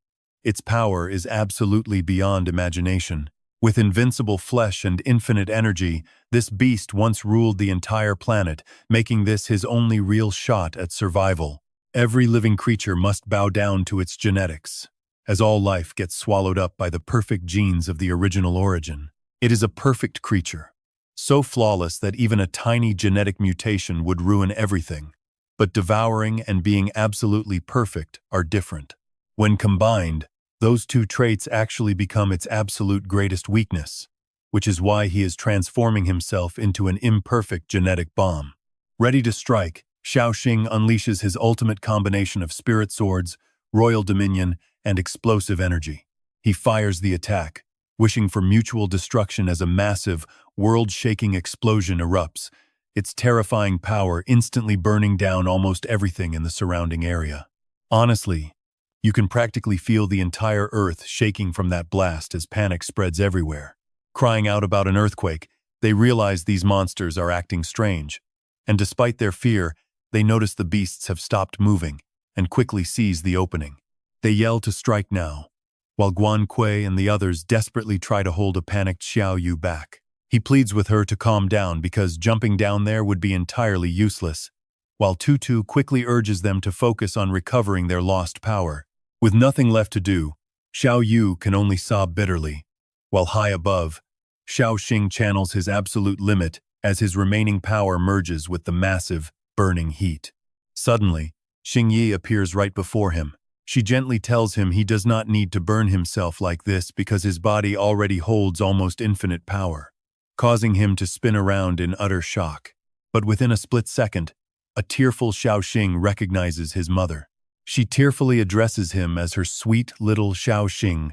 Speaker 1: its power is absolutely beyond imagination. With invincible flesh and infinite energy, this beast once ruled the entire planet, making this his only real shot at survival. Every living creature must bow down to its genetics, as all life gets swallowed up by the perfect genes of the original origin. It is a perfect creature, so flawless that even a tiny genetic mutation would ruin everything. But devouring and being absolutely perfect are different. When combined, Those two traits actually become its absolute greatest weakness, which is why he is transforming himself into an imperfect genetic bomb. Ready to strike, Xiao Xing unleashes his ultimate combination of spirit swords, royal dominion, and explosive energy. He fires the attack, wishing for mutual destruction as a massive, world-shaking explosion erupts, its terrifying power instantly burning down almost everything in the surrounding area. Honestly, you can practically feel the entire earth shaking from that blast as panic spreads everywhere. Crying out about an earthquake, they realize these monsters are acting strange, and despite their fear, they notice the beasts have stopped moving and quickly seize the opening. They yell to strike now, while Guan Kui and the others desperately try to hold a panicked Xiao Yu back. He pleads with her to calm down because jumping down there would be entirely useless, while Tutu quickly urges them to focus on recovering their lost power. With nothing left to do, Xiao Yu can only sob bitterly, while high above, Xiao Xing channels his absolute limit as his remaining power merges with the massive, burning heat. Suddenly, Xing Yi appears right before him. She gently tells him he does not need to burn himself like this because his body already holds almost infinite power, causing him to spin around in utter shock. But within a split second, a tearful Xiao Xing recognizes his mother. She tearfully addresses him as her sweet little Xiao Xing,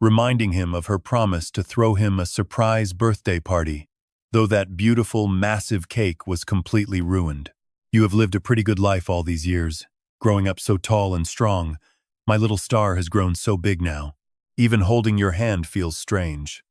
Speaker 1: reminding him of her promise to throw him a surprise birthday party, though that beautiful, massive cake was completely ruined. You have lived a pretty good life all these years, growing up so tall and strong. My little star has grown so big now. Even holding your hand feels strange.